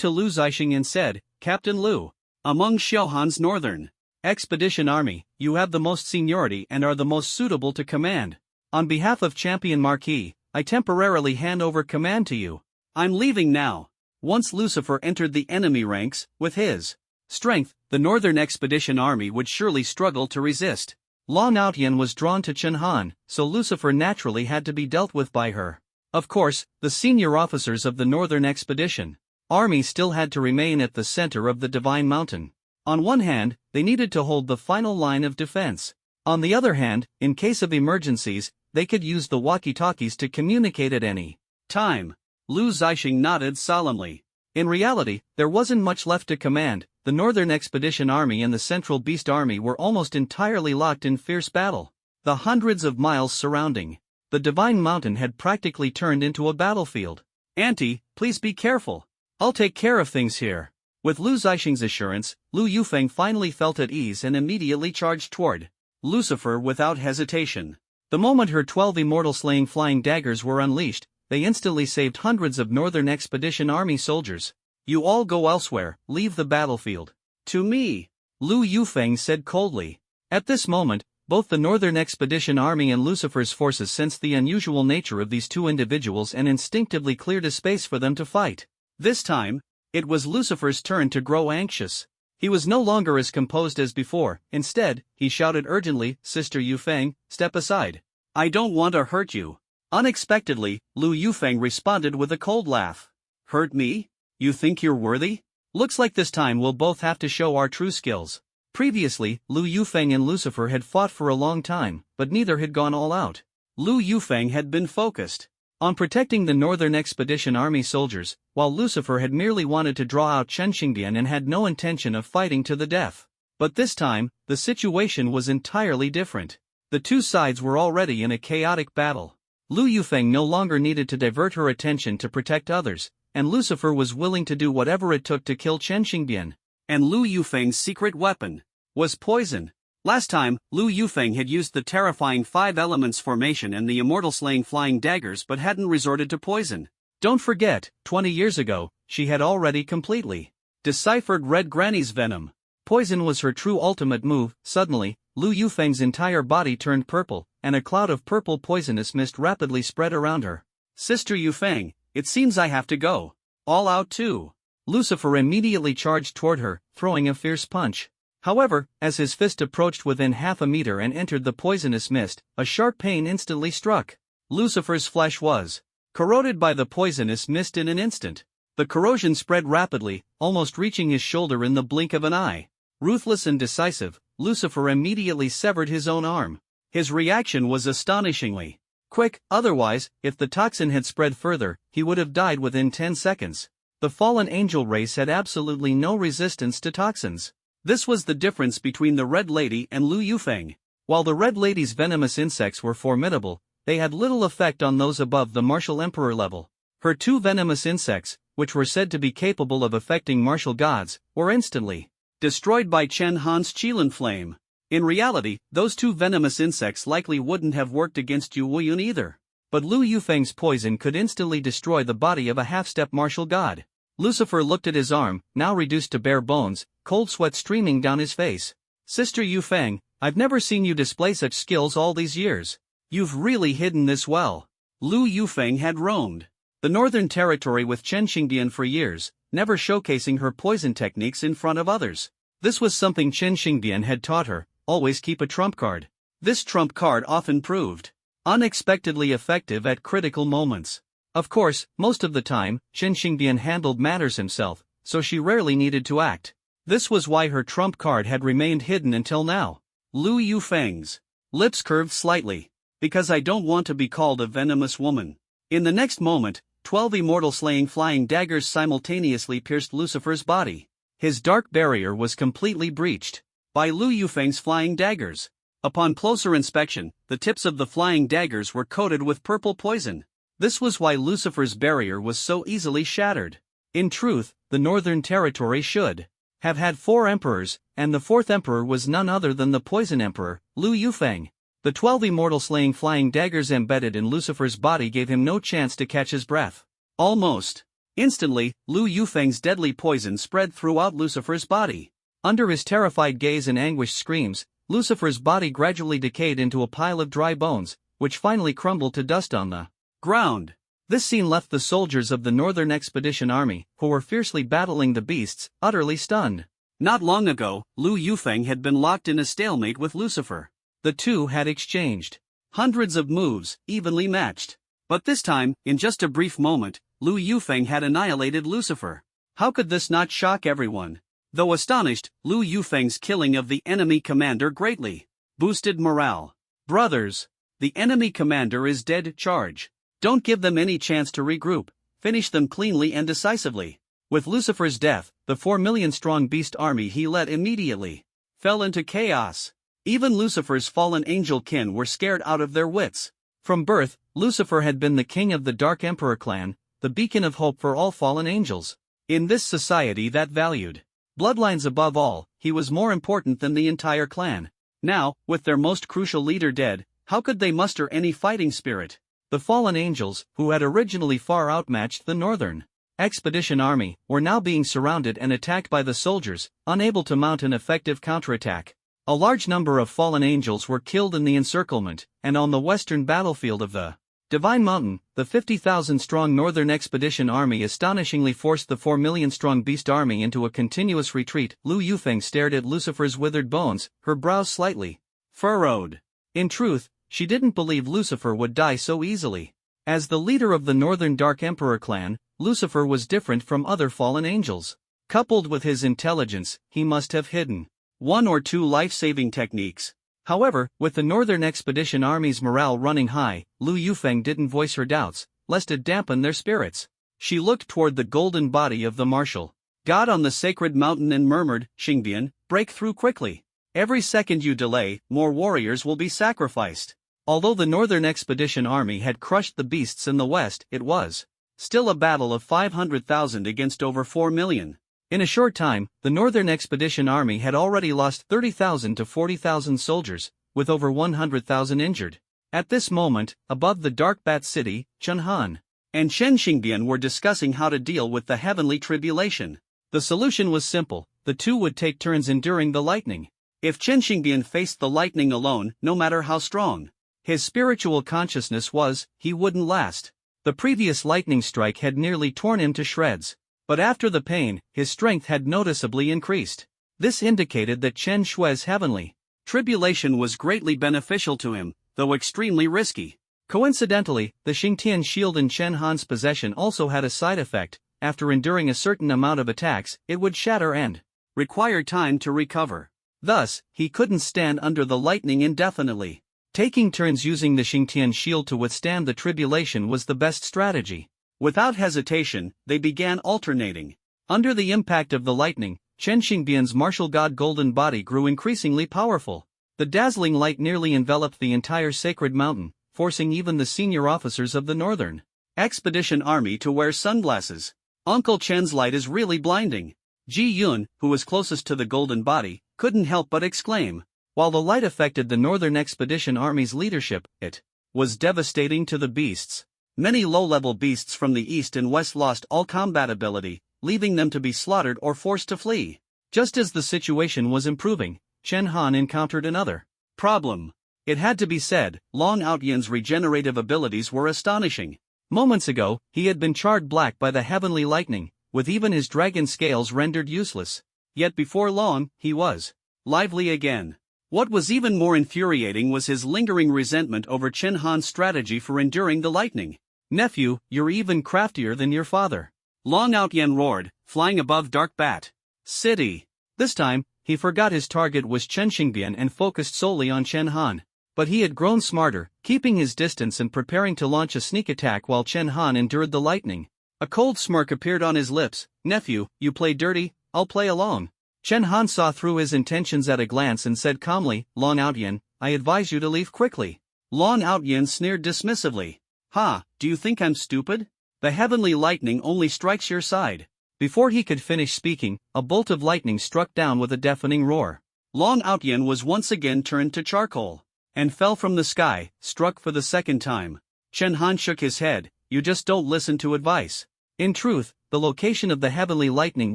to Lu Zixing and said, "Captain Lu, among Xiaohan's northern expedition army, you have the most seniority and are the most suitable to command. On behalf of Champion Marquis, I temporarily hand over command to you. I'm leaving now." Once Lucifer entered the enemy ranks, with his strength, the Northern Expedition Army would surely struggle to resist. Long Outyan was drawn to Chen Han, so Lucifer naturally had to be dealt with by her. Of course, the senior officers of the Northern Expedition Army still had to remain at the center of the Divine Mountain. On one hand, they needed to hold the final line of defense. On the other hand, in case of emergencies, they could use the walkie-talkies to communicate at any time. Lu Zixing nodded solemnly. In reality, there wasn't much left to command. The Northern Expedition Army and the Central Beast Army were almost entirely locked in fierce battle. The hundreds of miles surrounding the Divine Mountain had practically turned into a battlefield. "Auntie, please be careful. I'll take care of things here." With Lu Zixing's assurance, Lu Yufeng finally felt at ease and immediately charged toward Lucifer without hesitation. The moment her 12 immortal-slaying flying daggers were unleashed, they instantly saved hundreds of Northern Expedition Army soldiers. "You all go elsewhere, leave the battlefield." "To me," Lu Yufeng said coldly. At this moment, both the Northern Expedition Army and Lucifer's forces sensed the unusual nature of these two individuals and instinctively cleared a space for them to fight. This time, it was Lucifer's turn to grow anxious. He was no longer as composed as before. Instead, he shouted urgently, "Sister Yufeng, step aside. I don't want to hurt you." Unexpectedly, Lu Yufeng responded with a cold laugh. "Hurt me? You think you're worthy? Looks like this time we'll both have to show our true skills." Previously, Lu Yufeng and Lucifer had fought for a long time, but neither had gone all out. Lu Yufeng had been focused on protecting the Northern Expedition Army soldiers, while Lucifer had merely wanted to draw out Chen Xingbian and had no intention of fighting to the death. But this time, the situation was entirely different. The two sides were already in a chaotic battle. Lu Yufeng no longer needed to divert her attention to protect others, and Lucifer was willing to do whatever it took to kill Chen Xingbian. And Lu Yufeng's secret weapon was poison. Last time, Lu Yufeng had used the terrifying 5 elements formation and the immortal-slaying flying daggers but hadn't resorted to poison. Don't forget, 20 years ago, she had already completely deciphered Red Granny's venom. Poison was her true ultimate move. Suddenly, Lu Yufeng's entire body turned purple, and a cloud of purple poisonous mist rapidly spread around her. Sister Yufeng, it seems I have to go all out too. Lucifer immediately charged toward her, throwing a fierce punch. However, as his fist approached within half a meter and entered the poisonous mist, a sharp pain instantly struck. Lucifer's flesh was corroded by the poisonous mist in an instant. The corrosion spread rapidly, almost reaching his shoulder in the blink of an eye. Ruthless and decisive, Lucifer immediately severed his own arm. His reaction was astonishingly quick, otherwise, if the toxin had spread further, he would have died within 10 seconds. The fallen angel race had absolutely no resistance to toxins. This was the difference between the Red Lady and Lu Yufeng. While the Red Lady's venomous insects were formidable, they had little effect on those above the martial emperor level. Her 2 venomous insects, which were said to be capable of affecting martial gods, were instantly destroyed by Chen Han's Qilin flame. In reality, those 2 venomous insects likely wouldn't have worked against Yu Wuyun either. But Lu Yufeng's poison could instantly destroy the body of a half-step martial god. Lucifer looked at his arm, now reduced to bare bones, cold sweat streaming down his face. Sister Yufeng, I've never seen you display such skills all these years. You've really hidden this well. Lu Yufeng had roamed the Northern Territory with Chen Xingbian for years, never showcasing her poison techniques in front of others. This was something Chen Xingbian had taught her: always keep a trump card. This trump card often proved unexpectedly effective at critical moments. Of course, most of the time, Chen Xingbian handled matters himself, so she rarely needed to act. This was why her trump card had remained hidden until now. Lu Yufeng's lips curved slightly. Because I don't want to be called a venomous woman. In the next moment, 12 immortal-slaying flying daggers simultaneously pierced Lucifer's body. His dark barrier was completely breached by Lu Yufeng's flying daggers. Upon closer inspection, the tips of the flying daggers were coated with purple poison. This was why Lucifer's barrier was so easily shattered. In truth, the Northern Territory should have had 4 emperors, and the 4th emperor was none other than the Poison Emperor, Lu Yufeng. The 12 immortal-slaying flying daggers embedded in Lucifer's body gave him no chance to catch his breath. Almost instantly, Lu Yufeng's deadly poison spread throughout Lucifer's body. Under his terrified gaze and anguished screams, Lucifer's body gradually decayed into a pile of dry bones, which finally crumbled to dust on the ground. This scene left the soldiers of the Northern Expedition Army, who were fiercely battling the beasts, utterly stunned. Not long ago, Lu Yufeng had been locked in a stalemate with Lucifer. The two had exchanged hundreds of moves, evenly matched. But this time, in just a brief moment, Lu Yufeng had annihilated Lucifer. How could this not shock everyone? Though astonished, Lu Yufeng's killing of the enemy commander greatly boosted morale. Brothers, the enemy commander is dead. Charge. Don't give them any chance to regroup. Finish them cleanly and decisively. With Lucifer's death, the 4 million-strong beast army he led immediately fell into chaos. Even Lucifer's fallen angel kin were scared out of their wits. From birth, Lucifer had been the king of the Dark Emperor clan, the beacon of hope for all fallen angels. In this society that valued bloodlines above all, he was more important than the entire clan. Now, with their most crucial leader dead, how could they muster any fighting spirit? The fallen angels, who had originally far outmatched the Northern Expedition Army, were now being surrounded and attacked by the soldiers, unable to mount an effective counterattack. A large number of fallen angels were killed in the encirclement, and on the western battlefield of the Divine Mountain, the 50,000-strong Northern Expedition Army astonishingly forced the 4 million-strong Beast Army into a continuous retreat. Lu Yufeng stared at Lucifer's withered bones, her brows slightly furrowed. In truth, she didn't believe Lucifer would die so easily. As the leader of the Northern Dark Emperor clan, Lucifer was different from other fallen angels. Coupled with his intelligence, he must have hidden 1 or 2 life-saving techniques. However, with the Northern Expedition Army's morale running high, Lu Yufeng didn't voice her doubts. lest it dampen their spirits. She looked toward the golden body of the martial god on the sacred mountain and murmured, Xingbian, break through quickly. Every second you delay, more warriors will be sacrificed. Although the Northern Expedition Army had crushed the beasts in the west, it was still a battle of 500,000 against over 4 million. In a short time, the Northern Expedition Army had already lost 30,000 to 40,000 soldiers, with over 100,000 injured. At this moment, above the Dark Bat City, Chen Han and Chen Xingbian were discussing how to deal with the heavenly tribulation. The solution was simple: the two would take turns enduring the lightning. If Chen Xingbian faced the lightning alone, no matter how strong his spiritual consciousness was, he wouldn't last. The previous lightning strike had nearly torn him to shreds. But after the pain, his strength had noticeably increased. This indicated that Chen Shui's heavenly tribulation was greatly beneficial to him, though extremely risky. Coincidentally, the Xingtian shield in Chen Han's possession also had a side effect: after enduring a certain amount of attacks, it would shatter and require time to recover. Thus, he couldn't stand under the lightning indefinitely. Taking turns using the Xingtian shield to withstand the tribulation was the best strategy. Without hesitation, they began alternating. Under the impact of the lightning, Chen Xingbian's martial god golden body grew increasingly powerful. The dazzling light nearly enveloped the entire sacred mountain, forcing even the senior officers of the Northern Expedition Army to wear sunglasses. Uncle Chen's light is really blinding. Ji Yun, who was closest to the golden body, couldn't help but exclaim. While the light affected the Northern Expedition Army's leadership, it was devastating to the beasts. Many low-level beasts from the east and west lost all combat ability, leaving them to be slaughtered or forced to flee. Just as the situation was improving, Chen Han encountered another problem. It had to be said, Long Outyan's regenerative abilities were astonishing. Moments ago, he had been charred black by the heavenly lightning, with even his dragon scales rendered useless. Yet before long, he was lively again. What was even more infuriating was his lingering resentment over Chen Han's strategy for enduring the lightning. Nephew, you're even craftier than your father. Long Outyan roared, flying above Dark Bat City. This time, he forgot his target was Chen Xingbian and focused solely on Chen Han. But he had grown smarter, keeping his distance and preparing to launch a sneak attack while Chen Han endured the lightning. A cold smirk appeared on his lips. Nephew, you play dirty, I'll play along. Chen Han saw through his intentions at a glance and said calmly, Long Outyan, I advise you to leave quickly. Long Outyan sneered dismissively. Ha, do you think I'm stupid? The heavenly lightning only strikes your side. Before he could finish speaking, a bolt of lightning struck down with a deafening roar. Long Outyan was once again turned to charcoal and fell from the sky, struck for the second time. Chen Han shook his head. You just don't listen to advice. In truth, the location of the heavenly lightning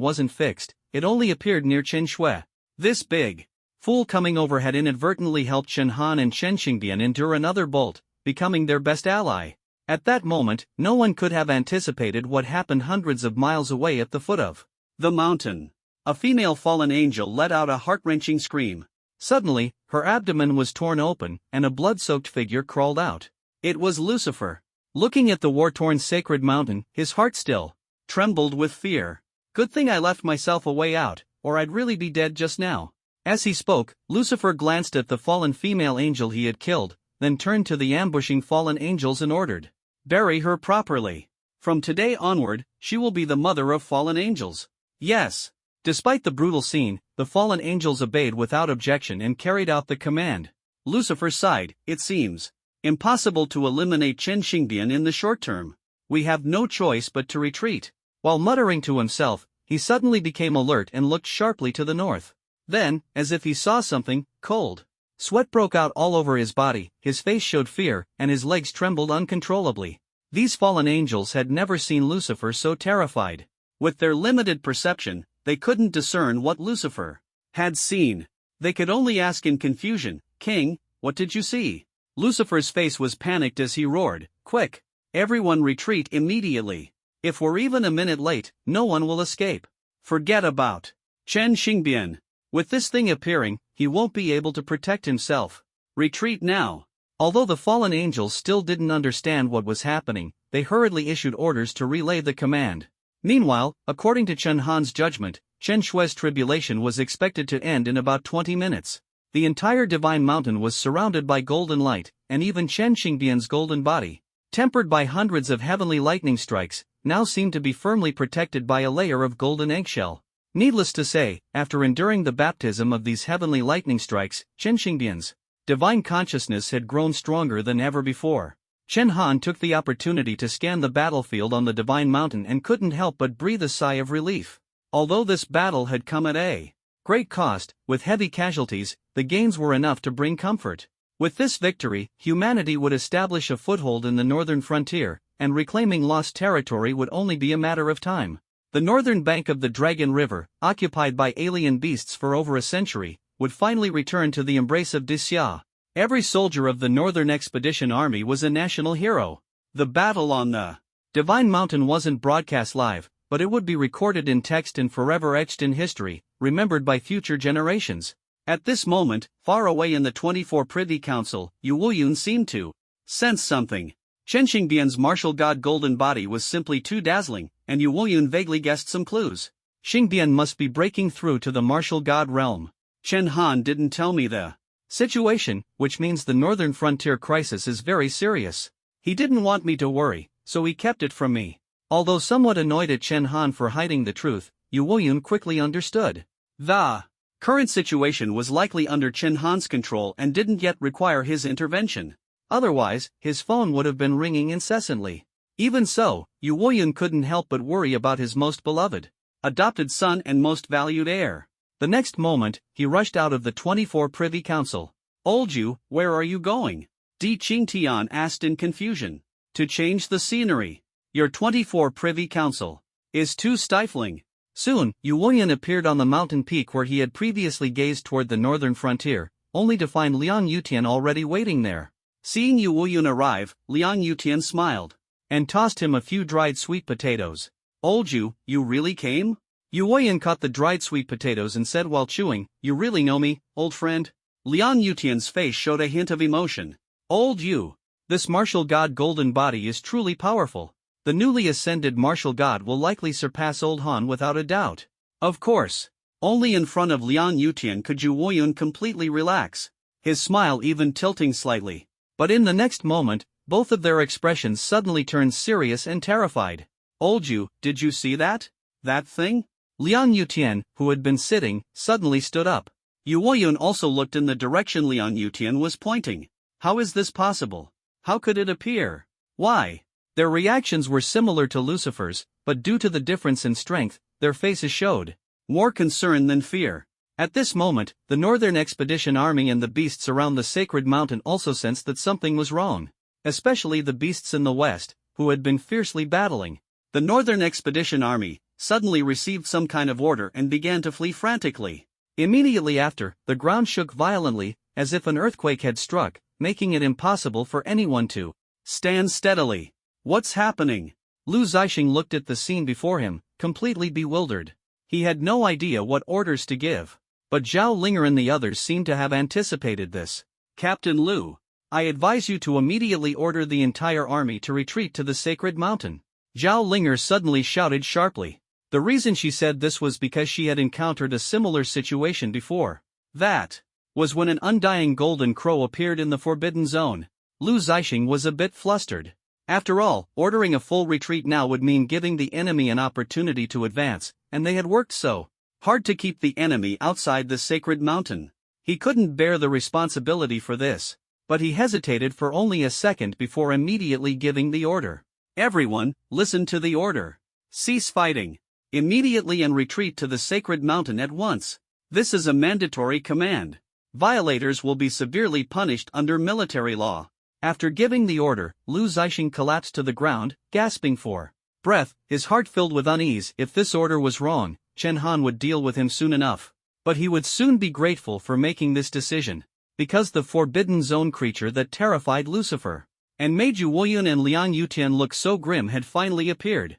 wasn't fixed, it only appeared near Chen Shui. This big fool coming over had inadvertently helped Chen Han and Chen Xingbian endure another bolt, becoming their best ally. At that moment, no one could have anticipated what happened hundreds of miles away at the foot of the mountain. A female fallen angel let out a heart-wrenching scream. Suddenly, her abdomen was torn open, and a blood-soaked figure crawled out. It was Lucifer. Looking at the war-torn sacred mountain, his heart still trembled with fear. Good thing I left myself a way out, or I'd really be dead just now. As he spoke, Lucifer glanced at the fallen female angel he had killed, then turned to the ambushing fallen angels and ordered, bury her properly. From today onward, she will be the mother of fallen angels. Yes. Despite the brutal scene, the fallen angels obeyed without objection and carried out the command. Lucifer sighed, it seems impossible to eliminate Chen Xingbian in the short term. We have no choice but to retreat. While muttering to himself, he suddenly became alert and looked sharply to the north. Then, as if he saw something, cold sweat broke out all over his body, his face showed fear, and his legs trembled uncontrollably. These fallen angels had never seen Lucifer so terrified. With their limited perception, they couldn't discern what Lucifer had seen. They could only ask in confusion, King, what did you see? Lucifer's face was panicked as he roared, quick! Everyone retreat immediately. If we're even a minute late, no one will escape. Forget about Chen Xingbian. With this thing appearing, he won't be able to protect himself. Retreat now. Although the fallen angels still didn't understand what was happening, they hurriedly issued orders to relay the command. Meanwhile, according to Chen Han's judgment, Chen Shui's tribulation was expected to end in about 20 minutes. The entire divine mountain was surrounded by golden light, and even Chen Xingbian's golden body tempered by hundreds of heavenly lightning strikes, now seemed to be firmly protected by a layer of golden eggshell. Needless to say, after enduring the baptism of these heavenly lightning strikes, Chen Xingbian's divine consciousness had grown stronger than ever before. Chen Han took the opportunity to scan the battlefield on the Divine Mountain and couldn't help but breathe a sigh of relief. Although this battle had come at a great cost, with heavy casualties, the gains were enough to bring comfort. With this victory, humanity would establish a foothold in the northern frontier, and reclaiming lost territory would only be a matter of time. The northern bank of the Dragon River, occupied by alien beasts for over a century, would finally return to the embrace of Dixia. Every soldier of the Northern Expedition Army was a national hero. The battle on the Divine Mountain wasn't broadcast live, but it would be recorded in text and forever etched in history, remembered by future generations. At this moment, far away in the 24 Privy Council, Yu Wuyun seemed to sense something. Chen Xingbian's martial god golden body was simply too dazzling, and Yu Wuyun vaguely guessed some clues. Xingbian must be breaking through to the martial god realm. Chen Han didn't tell me the situation, which means the northern frontier crisis is very serious. He didn't want me to worry, so he kept it from me. Although somewhat annoyed at Chen Han for hiding the truth, Yu Wuyun quickly understood. The current situation was likely under Chen Han's control and didn't yet require his intervention. Otherwise, his phone would have been ringing incessantly. Even so, Yu Wuyun couldn't help but worry about his most beloved, adopted son and most valued heir. The next moment, he rushed out of the 24 Privy Council. "Old Yu, where are you going?" Di Qingtian asked in confusion. "To change the scenery. Your 24 Privy Council is too stifling." Soon, Yu Wuyun appeared on the mountain peak where he had previously gazed toward the northern frontier, only to find Liang Yutian already waiting there. Seeing Yu Wuyun arrive, Liang Yutian smiled and tossed him a few dried sweet potatoes. "Old Yu, you really came?" Yu Wuyun caught the dried sweet potatoes and said while chewing, "You really know me, old friend?" Liang Yutian's face showed a hint of emotion. "Old Yu, this martial god golden body is truly powerful. The newly ascended martial god will likely surpass old Han without a doubt." Of course. Only in front of Liang Yutian could Yu Wuyun completely relax, his smile even tilting slightly. But in the next moment, both of their expressions suddenly turned serious and terrified. "Old Yu, did you see that? That thing?" Liang Yutian, who had been sitting, suddenly stood up. Yu Wuyun also looked in the direction Liang Yutian was pointing. "How is this possible? How could it appear? Why?" Their reactions were similar to Lucifer's, but due to the difference in strength, their faces showed more concern than fear. At this moment, the Northern Expedition Army and the beasts around the sacred mountain also sensed that something was wrong. Especially the beasts in the west, who had been fiercely battling. The Northern Expedition Army suddenly received some kind of order and began to flee frantically. Immediately after, the ground shook violently, as if an earthquake had struck, making it impossible for anyone to stand steadily. "What's happening?" Lu Zixing looked at the scene before him, completely bewildered. He had no idea what orders to give. But Zhao Linger and the others seemed to have anticipated this. "Captain Lu, I advise you to immediately order the entire army to retreat to the sacred mountain." Zhao Linger suddenly shouted sharply. The reason she said this was because she had encountered a similar situation before. That was when an undying golden crow appeared in the forbidden zone. Lu Zixing was a bit flustered. After all, ordering a full retreat now would mean giving the enemy an opportunity to advance, and they had worked so hard to keep the enemy outside the sacred mountain. He couldn't bear the responsibility for this, but he hesitated for only a second before immediately giving the order. "Everyone, listen to the order. Cease fighting immediately and retreat to the sacred mountain at once. This is a mandatory command. Violators will be severely punished under military law." After giving the order, Lu Zixing collapsed to the ground, gasping for breath, his heart filled with unease. If this order was wrong, Chen Han would deal with him soon enough. But he would soon be grateful for making this decision, because the forbidden zone creature that terrified Lucifer and made Yu Wuyun and Liang Yutian look so grim had finally appeared.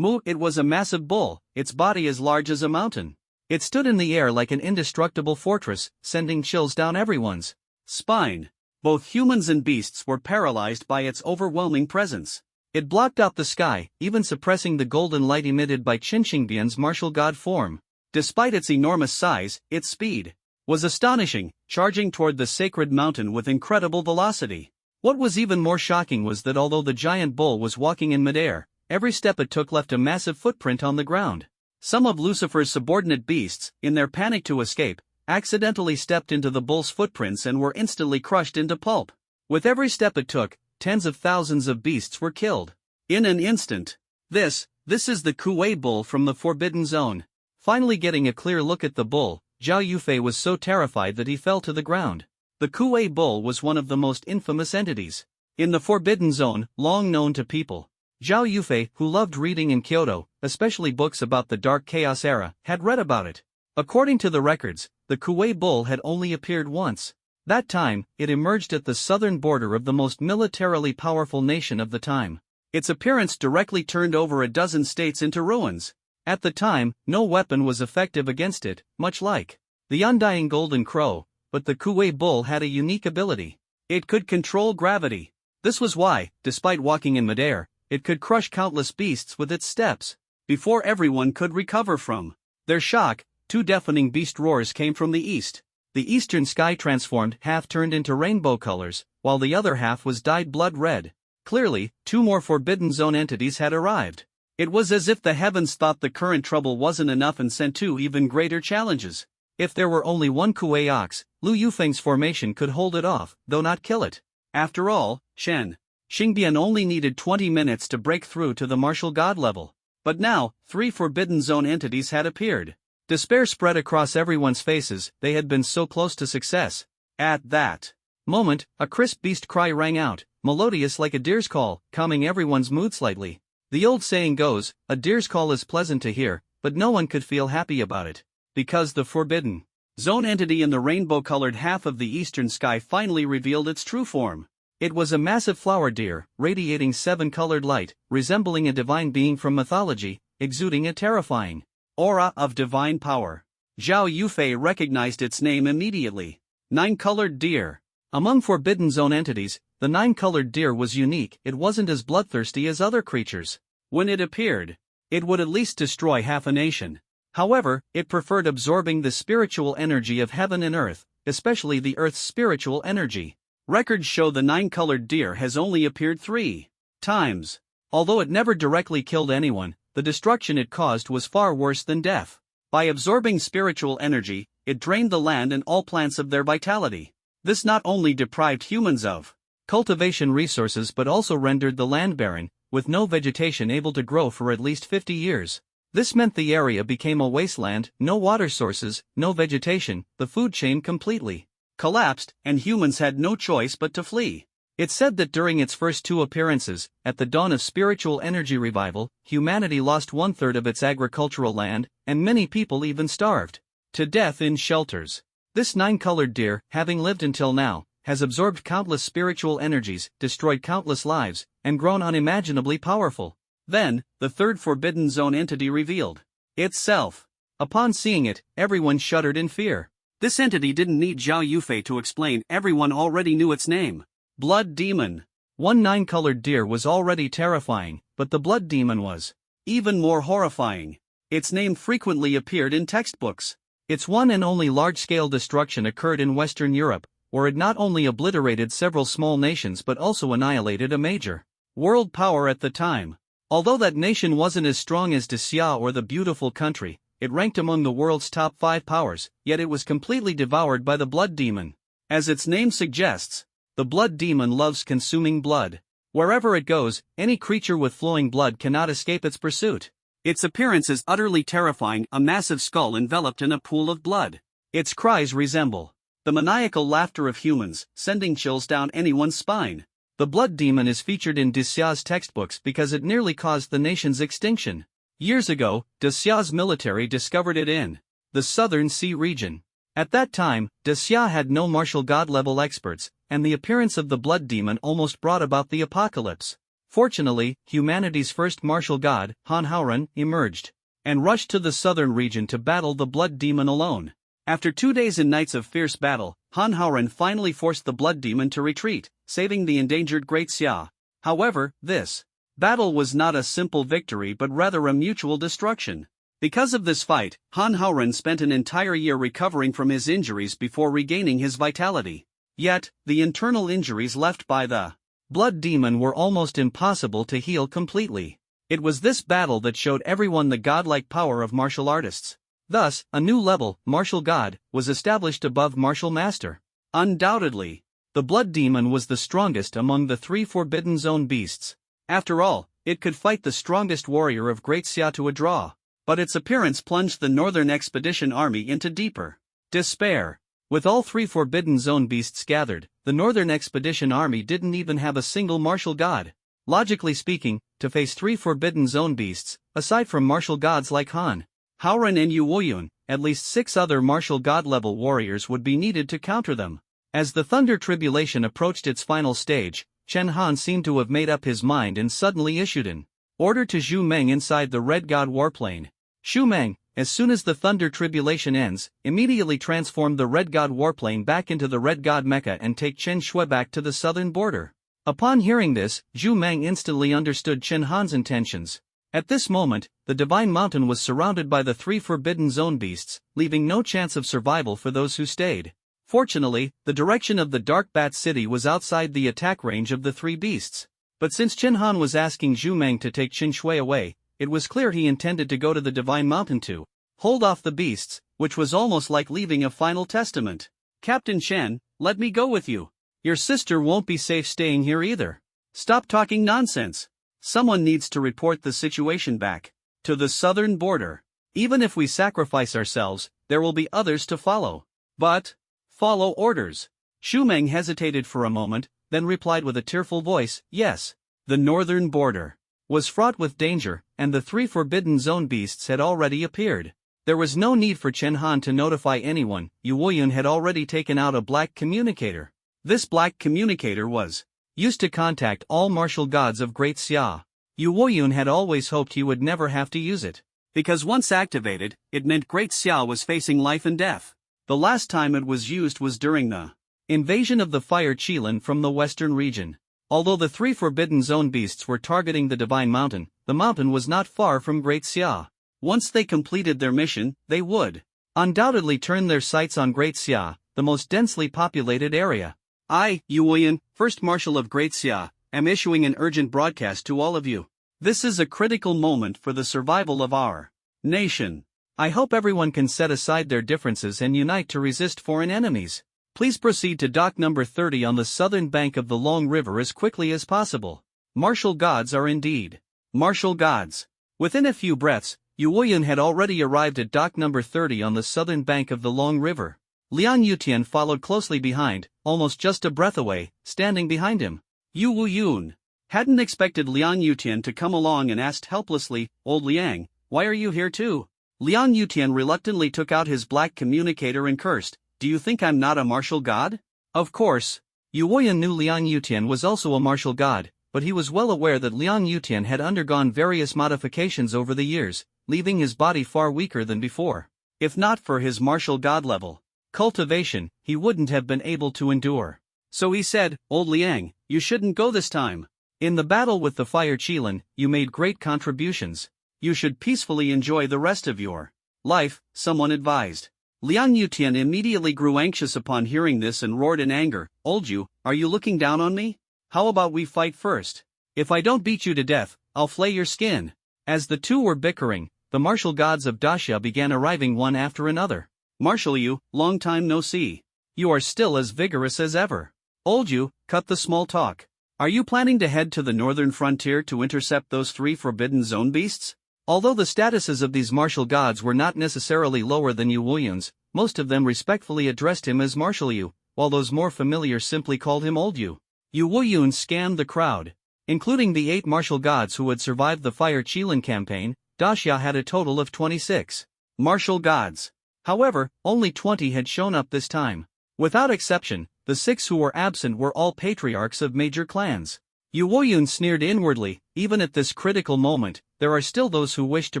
It was a massive bull, its body as large as a mountain. It stood in the air like an indestructible fortress, sending chills down everyone's spine. Both humans and beasts were paralyzed by its overwhelming presence. It blocked out the sky, even suppressing the golden light emitted by Chen Xingbian's martial god form. Despite its enormous size, its speed was astonishing, charging toward the sacred mountain with incredible velocity. What was even more shocking was that although the giant bull was walking in midair, every step it took left a massive footprint on the ground. Some of Lucifer's subordinate beasts, in their panic to escape, accidentally stepped into the bull's footprints and were instantly crushed into pulp. With every step it took, tens of thousands of beasts were killed in an instant. This is the Kuwei bull from the Forbidden Zone. Finally getting a clear look at the bull, Zhao Yufei was so terrified that he fell to the ground. The Kuwei bull was one of the most infamous entities in the Forbidden Zone, long known to people. Zhao Yufei, who loved reading in Kyoto, especially books about the Dark Chaos era, had read about it. According to the records, the Kuwei bull had only appeared once. That time, it emerged at the southern border of the most militarily powerful nation of the time. Its appearance directly turned over a dozen states into ruins. At the time, no weapon was effective against it, much like the undying golden crow, but the Kuwei bull had a unique ability. It could control gravity. This was why, despite walking in midair, it could crush countless beasts with its steps. Before everyone could recover from their shock, two deafening beast roars came from the east. The eastern sky transformed, half turned into rainbow colors, while the other half was dyed blood red. Clearly, two more Forbidden Zone entities had arrived. It was as if the heavens thought the current trouble wasn't enough and sent two even greater challenges. If there were only one Kuwei ox, Lu Yufeng's formation could hold it off, though not kill it. After all, Shen Xingbian only needed 20 minutes to break through to the martial god level. But now, three Forbidden Zone entities had appeared. Despair spread across everyone's faces, they had been so close to success. At that moment, a crisp beast cry rang out, melodious like a deer's call, calming everyone's mood slightly. The old saying goes, a deer's call is pleasant to hear, but no one could feel happy about it. Because the Forbidden Zone entity in the rainbow-colored half of the eastern sky finally revealed its true form. It was a massive flower deer, radiating seven-colored light, resembling a divine being from mythology, exuding a terrifying aura of divine power. Zhao Yufei recognized its name immediately. Nine-colored deer. Among Forbidden Zone entities, the nine-colored deer was unique. It wasn't as bloodthirsty as other creatures. When it appeared, it would at least destroy half a nation. However, it preferred absorbing the spiritual energy of heaven and earth, especially the earth's spiritual energy. Records show the nine-colored deer has only appeared 3 times. Although it never directly killed anyone, the destruction it caused was far worse than death. By absorbing spiritual energy, it drained the land and all plants of their vitality. This not only deprived humans of cultivation resources but also rendered the land barren, with no vegetation able to grow for at least 50 years. This meant the area became a wasteland, no water sources, no vegetation, the food chain completely collapsed, and humans had no choice but to flee. It's said that during its first 2 appearances, at the dawn of spiritual energy revival, humanity lost 1/3 of its agricultural land, and many people even starved to death in shelters. This nine-colored deer, having lived until now, has absorbed countless spiritual energies, destroyed countless lives, and grown unimaginably powerful. Then, the third Forbidden Zone entity revealed itself. Upon seeing it, everyone shuddered in fear. This entity didn't need Zhao Yufei to explain, everyone already knew its name. Blood Demon. One nine-colored deer was already terrifying, but the Blood Demon was even more horrifying. Its name frequently appeared in textbooks. Its one and only large-scale destruction occurred in Western Europe, where it not only obliterated several small nations but also annihilated a major world power at the time. Although that nation wasn't as strong as Xia or the Beautiful Country, it ranked among the world's top 5 powers, yet it was completely devoured by the Blood Demon. As its name suggests, the Blood Demon loves consuming blood. Wherever it goes, any creature with flowing blood cannot escape its pursuit. Its appearance is utterly terrifying, a massive skull enveloped in a pool of blood. Its cries resemble the maniacal laughter of humans, sending chills down anyone's spine. The Blood Demon is featured in Xia's textbooks because it nearly caused the nation's extinction. Years ago, Xia's military discovered it in the Southern Sea region. At that time, Xia had no martial god-level experts, and the appearance of the Blood Demon almost brought about the apocalypse. Fortunately, humanity's first martial god, Han Haoren, emerged and rushed to the southern region to battle the Blood Demon alone. After 2 days and nights of fierce battle, Han Haoren finally forced the Blood Demon to retreat, saving the endangered Great Xia. However, this battle was not a simple victory but rather a mutual destruction. Because of this fight, Han Haoren spent an entire year recovering from his injuries before regaining his vitality. Yet, the internal injuries left by the blood demon were almost impossible to heal completely. It was this battle that showed everyone the godlike power of martial artists. Thus, a new level, martial god, was established above martial master. Undoubtedly, the blood demon was the strongest among the 3 Forbidden Zone beasts. After all, it could fight the strongest warrior of Great Xia to a draw. But its appearance plunged the Northern Expedition Army into deeper despair. With all 3 Forbidden Zone beasts gathered, the Northern Expedition Army didn't even have a single martial god. Logically speaking, to face 3 Forbidden Zone beasts, aside from martial gods like Han, Haoran and Yu Woyun, at least 6 other martial god-level warriors would be needed to counter them. As the Thunder Tribulation approached its final stage, Chen Han seemed to have made up his mind and suddenly issued an order to Zhu Meng inside the Red God Warplane. Zhu Meng, as soon as the Thunder Tribulation ends, immediately transform the Red God Warplane back into the Red God Mecha and take Chen Shui back to the southern border. Upon hearing this, Zhu Meng instantly understood Chen Han's intentions. At this moment, the Divine Mountain was surrounded by the 3 Forbidden Zone beasts, leaving no chance of survival for those who stayed. Fortunately, the direction of the Dark Bat City was outside the attack range of the 3 beasts. But since Chen Han was asking Zhu Meng to take Chen Shui away, it was clear he intended to go to the Divine Mountain to hold off the beasts, which was almost like leaving a final testament. Captain Chen, let me go with you. Your sister won't be safe staying here either. Stop talking nonsense. Someone needs to report the situation back to the southern border. Even if we sacrifice ourselves, there will be others to follow. But follow orders. Zhu Meng hesitated for a moment, then replied with a tearful voice, yes. The northern border was fraught with danger, and the 3 Forbidden Zone beasts had already appeared. There was no need for Chen Han to notify anyone. Yu Woyun had already taken out a black communicator. This black communicator was used to contact all martial gods of Great Xia. Yu Woyun had always hoped he would never have to use it, because once activated, it meant Great Xia was facing life and death. The last time it was used was during the invasion of the Fire Qilin from the western region. Although the 3 Forbidden Zone beasts were targeting the Divine Mountain, the mountain was not far from Great Xia. Once they completed their mission, they would undoubtedly turn their sights on Great Xia, the most densely populated area. I, Yu Woyun, First Marshal of Great Xia, am issuing an urgent broadcast to all of you. This is a critical moment for the survival of our nation. I hope everyone can set aside their differences and unite to resist foreign enemies. Please proceed to dock number 30 on the southern bank of the Long River as quickly as possible. Martial gods are indeed martial gods. Within a few breaths, Yu Woyun had already arrived at dock number 30 on the southern bank of the Long River. Liang Yutian followed closely behind, almost just a breath away, standing behind him. Yu Woyun hadn't expected Liang Yutian to come along and asked helplessly, Old Liang, why are you here too? Liang Yutian reluctantly took out his black communicator and cursed, do you think I'm not a martial god? Of course. Yu Woyun knew Liang Yutian was also a martial god, but he was well aware that Liang Yutian had undergone various modifications over the years, leaving his body far weaker than before. If not for his martial god level cultivation, he wouldn't have been able to endure. So he said, Old Liang, you shouldn't go this time. In the battle with the Fire Qilin, you made great contributions. You should peacefully enjoy the rest of your life, someone advised. Liang Yutian immediately grew anxious upon hearing this and roared in anger, Old Yu, are you looking down on me? How about we fight first? If I don't beat you to death, I'll flay your skin. As the two were bickering, the martial gods of Daxia began arriving one after another. Martial Yu, long time no see. You are still as vigorous as ever. Old Yu, cut the small talk. Are you planning to head to the northern frontier to intercept those 3 Forbidden Zone beasts? Although the statuses of these martial gods were not necessarily lower than Yu Woyun's, most of them respectfully addressed him as Martial Yu, while those more familiar simply called him Old Yu. Yu Woyun scanned the crowd. Including the 8 martial gods who had survived the Fire Qilin campaign, Daxia had a total of 26 martial gods. However, only 20 had shown up this time. Without exception, the 6 who were absent were all patriarchs of major clans. Yu Woyun sneered inwardly, even at this critical moment, there are still those who wish to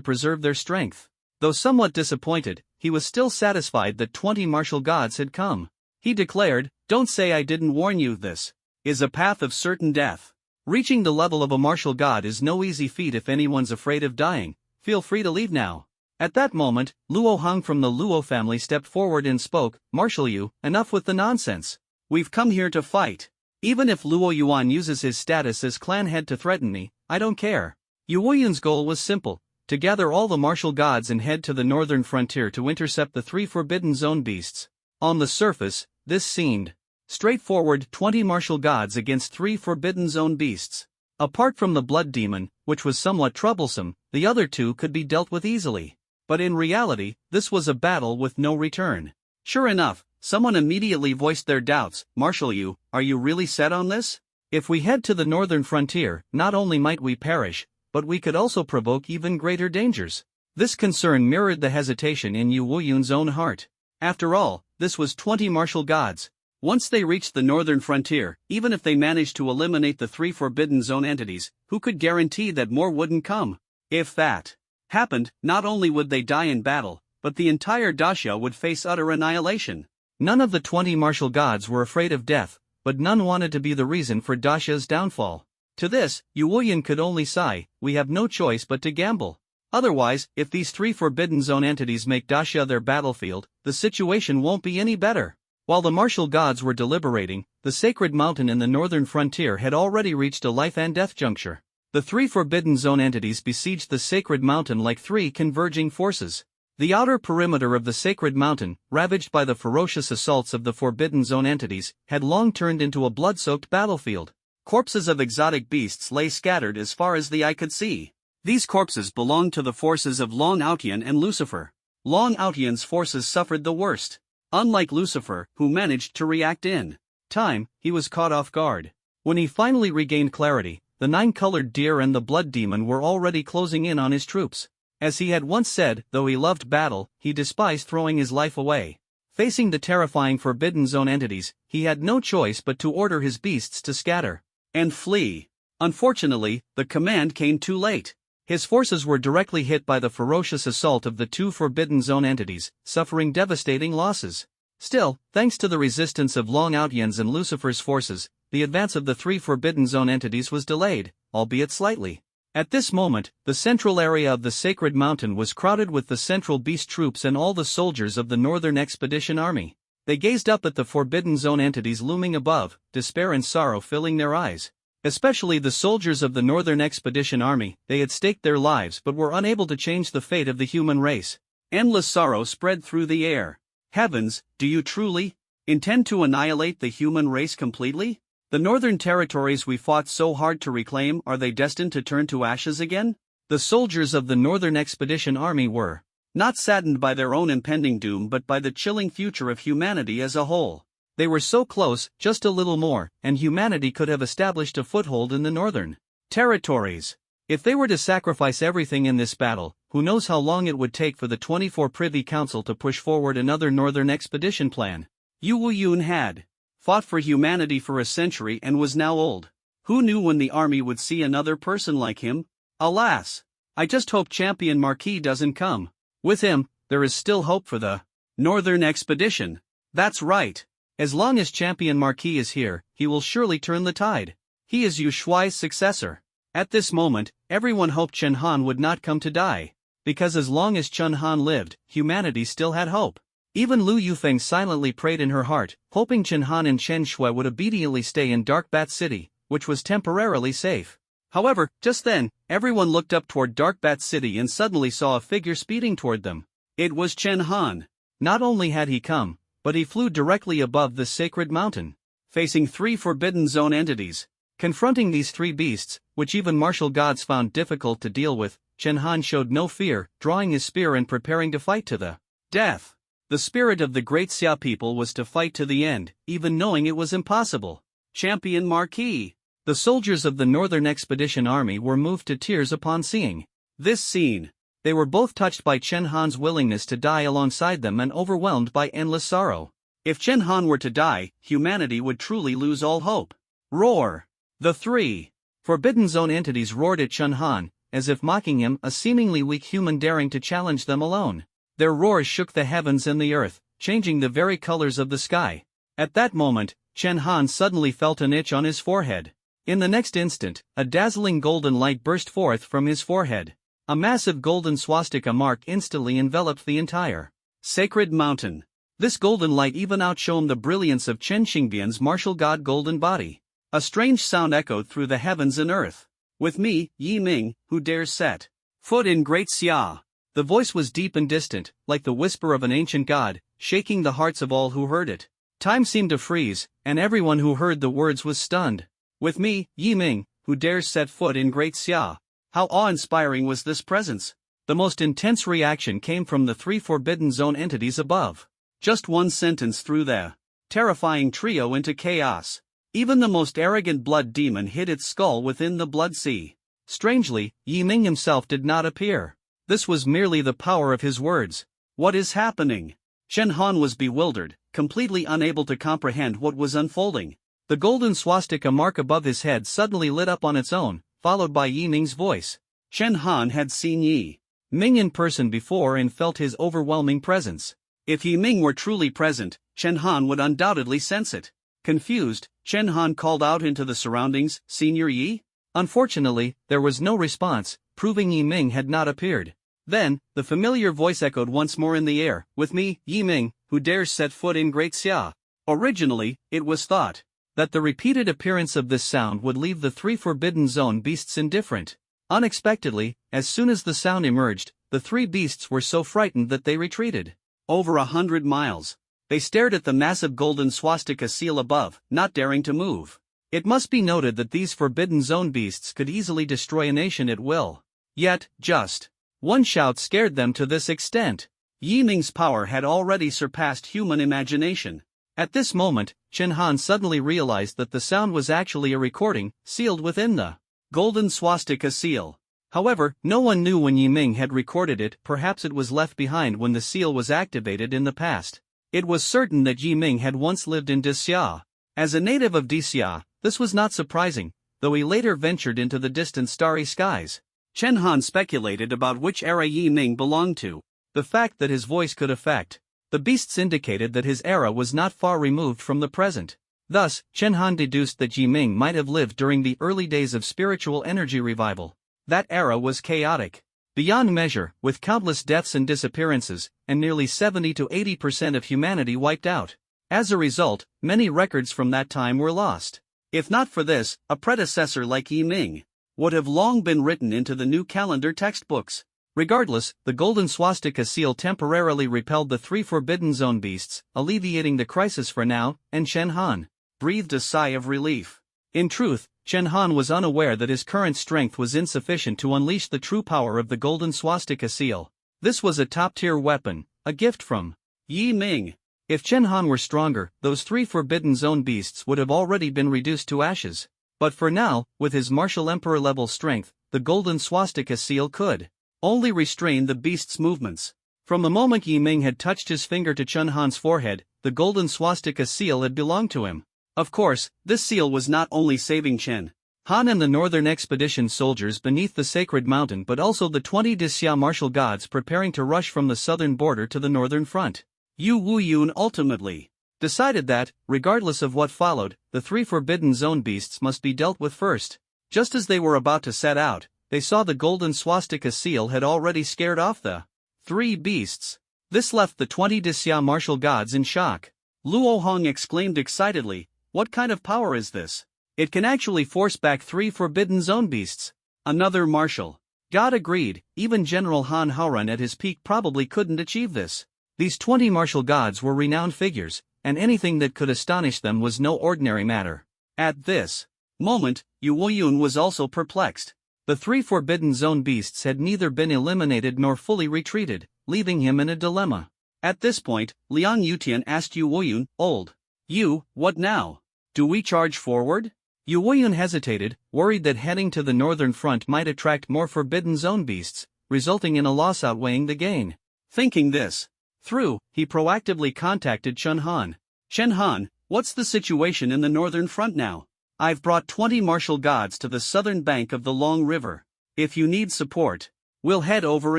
preserve their strength. Though somewhat disappointed, he was still satisfied that 20 martial gods had come. He declared, don't say I didn't warn you, this is a path of certain death. Reaching the level of a martial god is no easy feat if anyone's afraid of dying. Feel free to leave now. At that moment, Luo Hong from the Luo family stepped forward and spoke, Martial Yu, enough with the nonsense. We've come here to fight. Even if Luo Yuan uses his status as clan head to threaten me, I don't care. Luo Yun's goal was simple: to gather all the martial gods and head to the northern frontier to intercept the 3 Forbidden Zone beasts. On the surface, this seemed straightforward: 20 martial gods against 3 Forbidden Zone beasts. Apart from the blood demon, which was somewhat troublesome, the other 2 could be dealt with easily. But in reality, this was a battle with no return. Sure enough, someone immediately voiced their doubts. Marshal Yu, are you really set on this? If we head to the northern frontier, not only might we perish, but we could also provoke even greater dangers. This concern mirrored the hesitation in Yu Wuyun's own heart. After all, this was 20 martial gods. Once they reached the northern frontier, even if they managed to eliminate the 3 Forbidden Zone entities, who could guarantee that more wouldn't come? If that happened, not only would they die in battle, but the entire daxia would face utter annihilation. None of the 20 martial gods were afraid of death, but none wanted to be the reason for daxia's downfall. To this, Yu Wuyun could only sigh: we have no choice but to gamble. Otherwise, if these 3 Forbidden Zone entities make daxia their battlefield, the situation won't be any better. While the martial gods were deliberating, the sacred mountain in the northern frontier had already reached a life and death juncture. The 3 Forbidden Zone entities besieged the sacred mountain like 3 converging forces. The outer perimeter of the sacred mountain, ravaged by the ferocious assaults of the Forbidden Zone entities, had long turned into a blood-soaked battlefield. Corpses of exotic beasts lay scattered as far as the eye could see. These corpses belonged to the forces of Long Outian and Lucifer. Long Outian's forces suffered the worst. Unlike Lucifer, who managed to react in time, he was caught off guard. When he finally regained clarity, the 9-colored deer and the blood demon were already closing in on his troops. As he had once said, though he loved battle, he despised throwing his life away. Facing the terrifying Forbidden Zone entities, he had no choice but to order his beasts to scatter and flee. Unfortunately, the command came too late. His forces were directly hit by the ferocious assault of the 2 Forbidden Zone entities, suffering devastating losses. Still, thanks to the resistance of Long Outian's and Lucifer's forces, the advance of the 3 Forbidden Zone entities was delayed, albeit slightly. At this moment, the central area of the sacred mountain was crowded with the Central Beast troops and all the soldiers of the Northern Expedition Army. They gazed up at the Forbidden Zone entities looming above, despair and sorrow filling their eyes. Especially the soldiers of the Northern Expedition Army, they had staked their lives but were unable to change the fate of the human race. Endless sorrow spread through the air. Heavens, do you truly intend to annihilate the human race completely? The northern territories we fought so hard to reclaim, are they destined to turn to ashes again? The soldiers of the Northern Expedition Army were not saddened by their own impending doom but by the chilling future of humanity as a whole. They were so close, just a little more, and humanity could have established a foothold in the northern territories. If they were to sacrifice everything in this battle, who knows how long it would take for the 24 Privy Council to push forward another northern expedition plan. Yu Wuyun had fought for humanity for a century and was now old. Who knew when the army would see another person like him? Alas! I just hope Champion Marquis doesn't come. With him, there is still hope for the northern expedition. That's right. As long as Champion Marquis is here, he will surely turn the tide. He is Yu Shuai's successor. At this moment, everyone hoped Chen Han would not come to die. Because as long as Chen Han lived, humanity still had hope. Even Lu Yufeng silently prayed in her heart, hoping Chen Han and Chen Shui would obediently stay in Dark Bat City, which was temporarily safe. However, just then, everyone looked up toward Dark Bat City and suddenly saw a figure speeding toward them. It was Chen Han. Not only had he come, but he flew directly above the sacred mountain, facing 3 Forbidden Zone entities. Confronting these 3 beasts, which even martial gods found difficult to deal with, Chen Han showed no fear, drawing his spear and preparing to fight to the death. The spirit of the great Xia people was to fight to the end, even knowing it was impossible. Champion Marquis. The soldiers of the Northern Expedition Army were moved to tears upon seeing this scene. They were both touched by Chen Han's willingness to die alongside them and overwhelmed by endless sorrow. If Chen Han were to die, humanity would truly lose all hope. Roar! The 3 Forbidden Zone entities roared at Chen Han, as if mocking him, a seemingly weak human daring to challenge them alone. Their roars shook the heavens and the earth, changing the very colors of the sky. At that moment, Chen Han suddenly felt an itch on his forehead. In the next instant, a dazzling golden light burst forth from his forehead. A massive golden swastika mark instantly enveloped the entire sacred mountain. This golden light even outshone the brilliance of Chen Xingbian's martial god golden body. A strange sound echoed through the heavens and earth. With me, Yi Ming, who dares set foot in Great Xia. The voice was deep and distant, like the whisper of an ancient god, shaking the hearts of all who heard it. Time seemed to freeze, and everyone who heard the words was stunned. With me, Yi Ming, who dares set foot in Great Xia. How awe-inspiring was this presence? The most intense reaction came from the three Forbidden Zone entities above. Just one sentence threw the terrifying trio into chaos. Even the most arrogant blood demon hid its skull within the blood sea. Strangely, Yi Ming himself did not appear. This was merely the power of his words. What is happening? Chen Han was bewildered, completely unable to comprehend what was unfolding. The golden swastika mark above his head suddenly lit up on its own, followed by Yi Ming's voice. Chen Han had seen Yi Ming in person before and felt his overwhelming presence. If Yi Ming were truly present, Chen Han would undoubtedly sense it. Confused, Chen Han called out into the surroundings, "Senior Yi?" Unfortunately, there was no response, proving Yi Ming had not appeared. Then, the familiar voice echoed once more in the air, "With me, Yi Ming, who dares set foot in Great Xia." Originally, it was thought that the repeated appearance of this sound would leave the three Forbidden Zone beasts indifferent. Unexpectedly, as soon as the sound emerged, the three beasts were so frightened that they retreated. Over 100 miles. They stared at the massive golden swastika seal above, not daring to move. It must be noted that these Forbidden Zone beasts could easily destroy a nation at will. Yet, just one shout scared them to this extent. Yi Ming's power had already surpassed human imagination. At this moment, Chen Han suddenly realized that the sound was actually a recording, sealed within the golden swastika seal. However, no one knew when Yi Ming had recorded it. Perhaps it was left behind when the seal was activated in the past. It was certain that Yi Ming had once lived in Xia. As a native of Xia, this was not surprising, though he later ventured into the distant starry skies. Chen Han speculated about which era Yi Ming belonged to. The fact that his voice could affect the beasts indicated that his era was not far removed from the present. Thus, Chen Han deduced that Yi Ming might have lived during the early days of spiritual energy revival. That era was chaotic beyond measure, with countless deaths and disappearances, and nearly 70 to 80% of humanity wiped out. As a result, many records from that time were lost. If not for this, a predecessor like Yi Ming would have long been written into the new calendar textbooks. Regardless, the golden swastika seal temporarily repelled the three Forbidden Zone beasts, alleviating the crisis for now, and Chen Han breathed a sigh of relief. In truth, Chen Han was unaware that his current strength was insufficient to unleash the true power of the golden swastika seal. This was a top-tier weapon, a gift from Yi Ming. If Chen Han were stronger, those three Forbidden Zone beasts would have already been reduced to ashes. But for now, with his martial emperor-level strength, the golden swastika seal could only restrain the beast's movements. From the moment Yi Ming had touched his finger to Chen Han's forehead, the golden swastika seal had belonged to him. Of course, this seal was not only saving Chen Han and the Northern Expedition soldiers beneath the sacred mountain but also the 20 Xia martial gods preparing to rush from the southern border to the northern front. Yu Wuyun ultimately decided that, regardless of what followed, the three Forbidden Zone beasts must be dealt with first. Just as they were about to set out, they saw the golden swastika seal had already scared off the three beasts. This left the 20 Xia martial gods in shock. Luo Hong exclaimed excitedly, "What kind of power is this? It can actually force back three Forbidden Zone beasts." Another martial god agreed, even General Han Haoran at his peak probably couldn't achieve this. These 20 martial gods were renowned figures, and anything that could astonish them was no ordinary matter. At this moment, Yu Wuyun was also perplexed. The three Forbidden Zone beasts had neither been eliminated nor fully retreated, leaving him in a dilemma. At this point, Liang Yutian asked Yu Wuyun, "Old Yu, what now? Do we charge forward?" Yu Wuyun hesitated, worried that heading to the northern front might attract more Forbidden Zone beasts, resulting in a loss outweighing the gain. Thinking this through, he proactively contacted Chen Han. "Chen Han, what's the situation in the northern front now? I've brought 20 martial gods to the southern bank of the Long River. If you need support, we'll head over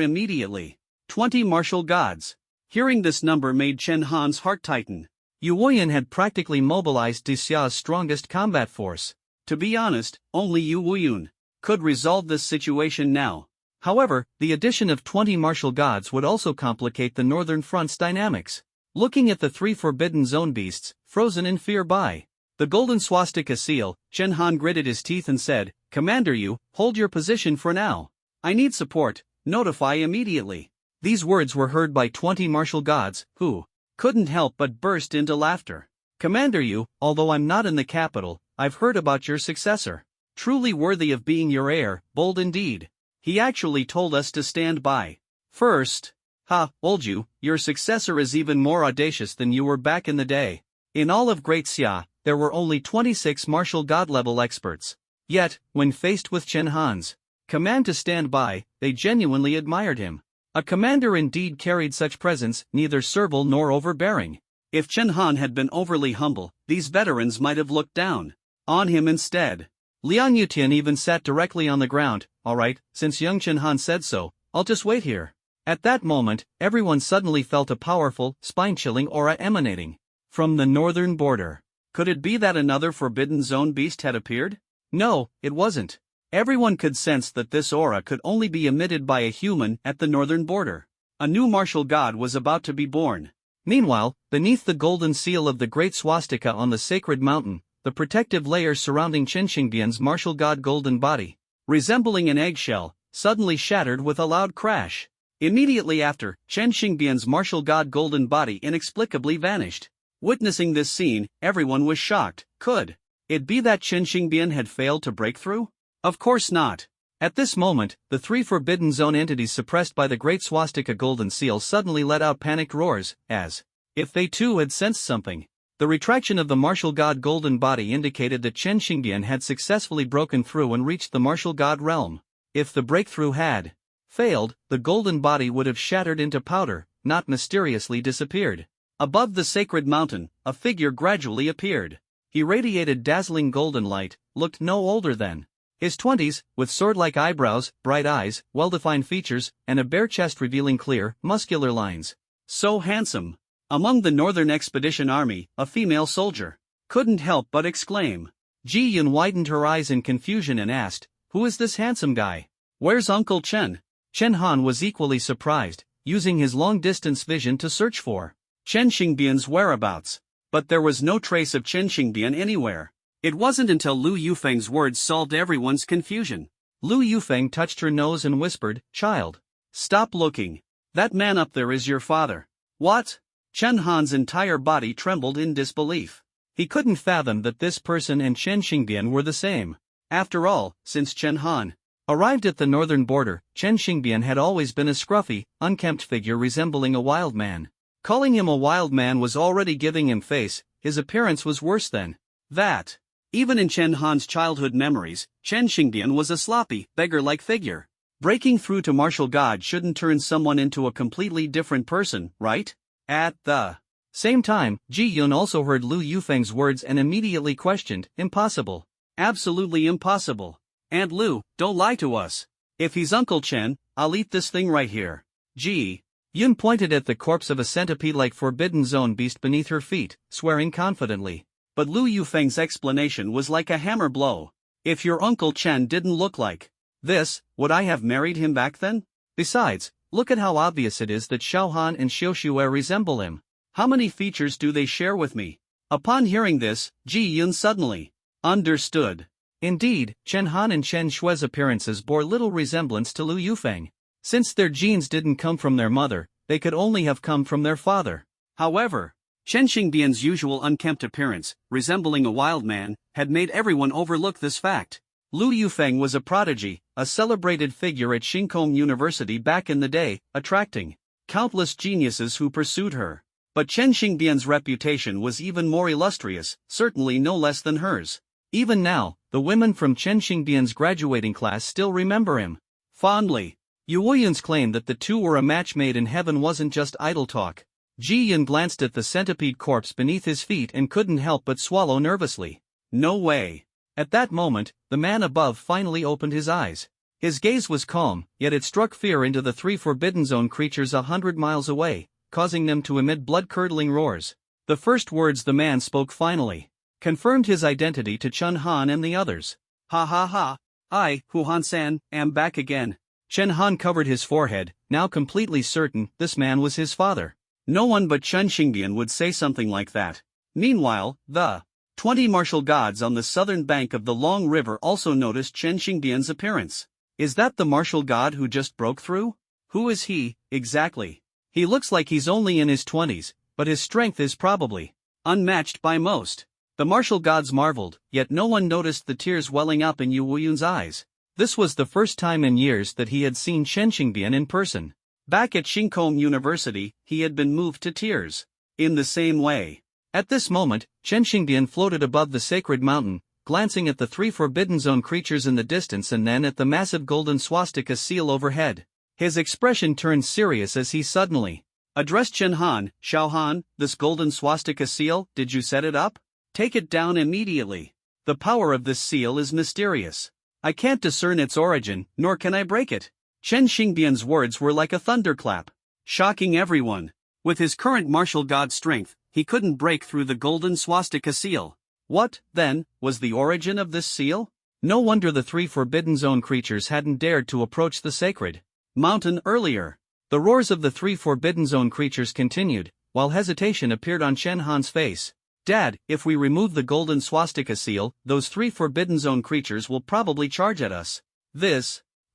immediately." 20 martial gods. Hearing this number made Chen Han's heart tighten. Yu Wuyun had practically mobilized Xia's strongest combat force. To be honest, only Yu Wuyun could resolve this situation now. However, the addition of 20 martial gods would also complicate the northern front's dynamics. looking at the three Forbidden Zone beasts, frozen in fear by the golden swastika seal. Chen Han gritted his teeth and said, "Commander, you, hold your position for now. I need support, notify immediately." These words were heard by 20 martial gods, who couldn't help but burst into laughter. "Commander, you, although I'm not in the capital, I've heard about your successor. Truly worthy of being your heir, bold indeed. He actually told us to stand by. First. Ha, old you, your successor is even more audacious than you were back in the day. In all of Great Xia, there were only 26 martial god-level experts. Yet, when faced with Chen Han's command to stand by, they genuinely admired him. A commander indeed carried such presence, neither servile nor overbearing. If Chen Han had been overly humble, these veterans might have looked down on him instead. Liang Yutian even sat directly on the ground. "Alright, since young Chen Han said so, I'll just wait here." At that moment, everyone suddenly felt a powerful, spine-chilling aura emanating from the northern border. Could it be that another Forbidden Zone beast had appeared? No, it wasn't. Everyone could sense that this aura could only be emitted by a human at the northern border. A new martial god was about to be born. Meanwhile, beneath the golden seal of the great swastika on the sacred mountain, the protective layer surrounding Chen Xingbian's martial god golden body, resembling an eggshell, suddenly shattered with a loud crash. Immediately after, Chen Xingbian's martial god golden body inexplicably vanished. Witnessing this scene, everyone was shocked. Could it be that Chen Xingbian had failed to break through? Of course not. At this moment, the three Forbidden Zone entities suppressed by the Great Swastika Golden Seal suddenly let out panicked roars, as if they too had sensed something. The retraction of the martial god golden body indicated that Chen Xingbian had successfully broken through and reached the martial god realm. If the breakthrough had failed, the golden body would have shattered into powder, not mysteriously disappeared. Above the sacred mountain, a figure gradually appeared. He radiated dazzling golden light, looked no older than his 20s, with sword-like eyebrows, bright eyes, well-defined features, and a bare chest revealing clear, muscular lines. So handsome. Among the Northern Expedition Army, a female soldier couldn't help but exclaim. Ji Yun widened her eyes in confusion and asked, "Who is this handsome guy? Where's Uncle Chen?" Chen Han was equally surprised, using his long-distance vision to search for Chen Xingbian's whereabouts. But there was no trace of Chen Xingbian anywhere. It wasn't until Lu Yufeng's words solved everyone's confusion. Lu Yufeng touched her nose and whispered, "Child, stop looking. That man up there is your father." What? Chen Han's entire body trembled in disbelief. He couldn't fathom that this person and Chen Xingbian were the same. After all, since Chen Han arrived at the northern border, Chen Xingbian had always been a scruffy, unkempt figure resembling a wild man. Calling him a wild man was already giving him face. His appearance was worse than that. Even in Chen Han's childhood memories, Chen Xingbian was a sloppy, beggar-like figure. Breaking through to martial god shouldn't turn someone into a completely different person, right? At the same time, Ji Yun also heard Lu Yufeng's words and immediately questioned, "Impossible. Absolutely impossible. Aunt Lu, don't lie to us. If he's Uncle Chen, I'll eat this thing right here." Ji Yun pointed at the corpse of a centipede-like Forbidden Zone beast beneath her feet, swearing confidently. But Lu Yufeng's explanation was like a hammer blow. "If your Uncle Chen didn't look like this, would I have married him back then? Besides, look at how obvious it is that Xiao Han and Xiu Xue resemble him. How many features do they share with me?" Upon hearing this, Ji Yun suddenly understood. Indeed, Chen Han and Chen Xue's appearances bore little resemblance to Lu Yufeng. Since their genes didn't come from their mother, they could only have come from their father. However, Chen Xingbian's usual unkempt appearance, resembling a wild man, had made everyone overlook this fact. Lu Yufeng was a prodigy, a celebrated figure at Xingkong University back in the day, attracting countless geniuses who pursued her. But Chen Xingbian's reputation was even more illustrious, certainly no less than hers. Even now, the women from Chen Xingbian's graduating class still remember him fondly. Yu Yun's claim that the two were a match made in heaven wasn't just idle talk. Ji Yun glanced at the centipede corpse beneath his feet and couldn't help but swallow nervously. No way. At that moment, the man above finally opened his eyes. His gaze was calm, yet it struck fear into the three Forbidden Zone creatures 100 miles away, causing them to emit blood-curdling roars. The first words the man spoke finally confirmed his identity to Chen Han and the others. "Ha ha ha. I, Hu Han-san, am back again." Chen Han covered his forehead, now completely certain this man was his father. No one but Chen Xingbian would say something like that. Meanwhile, the 20 martial gods on the southern bank of the Long River also noticed Chen Xingbian's appearance. Is that the martial god who just broke through? Who is he, exactly? He looks like he's only in his 20s, but his strength is probably unmatched by most. The martial gods marveled, yet no one noticed the tears welling up in Yu Wuyun's eyes. This was the first time in years that he had seen Chen Xingbian in person. Back at Xingkong University, he had been moved to tears. In the same way. At this moment, Chen Xingbian floated above the sacred mountain, glancing at the 3 Forbidden Zone creatures in the distance and then at the massive golden swastika seal overhead. His expression turned serious as he suddenly addressed Chen Han. "Xiao Han, this golden swastika seal, did you set it up? Take it down immediately. The power of this seal is mysterious. I can't discern its origin, nor can I break it." Chen Xingbian's words were like a thunderclap, shocking everyone. With his current martial god strength, he couldn't break through the golden swastika seal. What, then, was the origin of this seal? No wonder the 3 Forbidden Zone creatures hadn't dared to approach the sacred mountain earlier. The roars of the 3 Forbidden Zone creatures continued, while hesitation appeared on Chen Han's face. "Dad, if we remove the golden swastika seal, those 3 Forbidden Zone creatures will probably charge at us."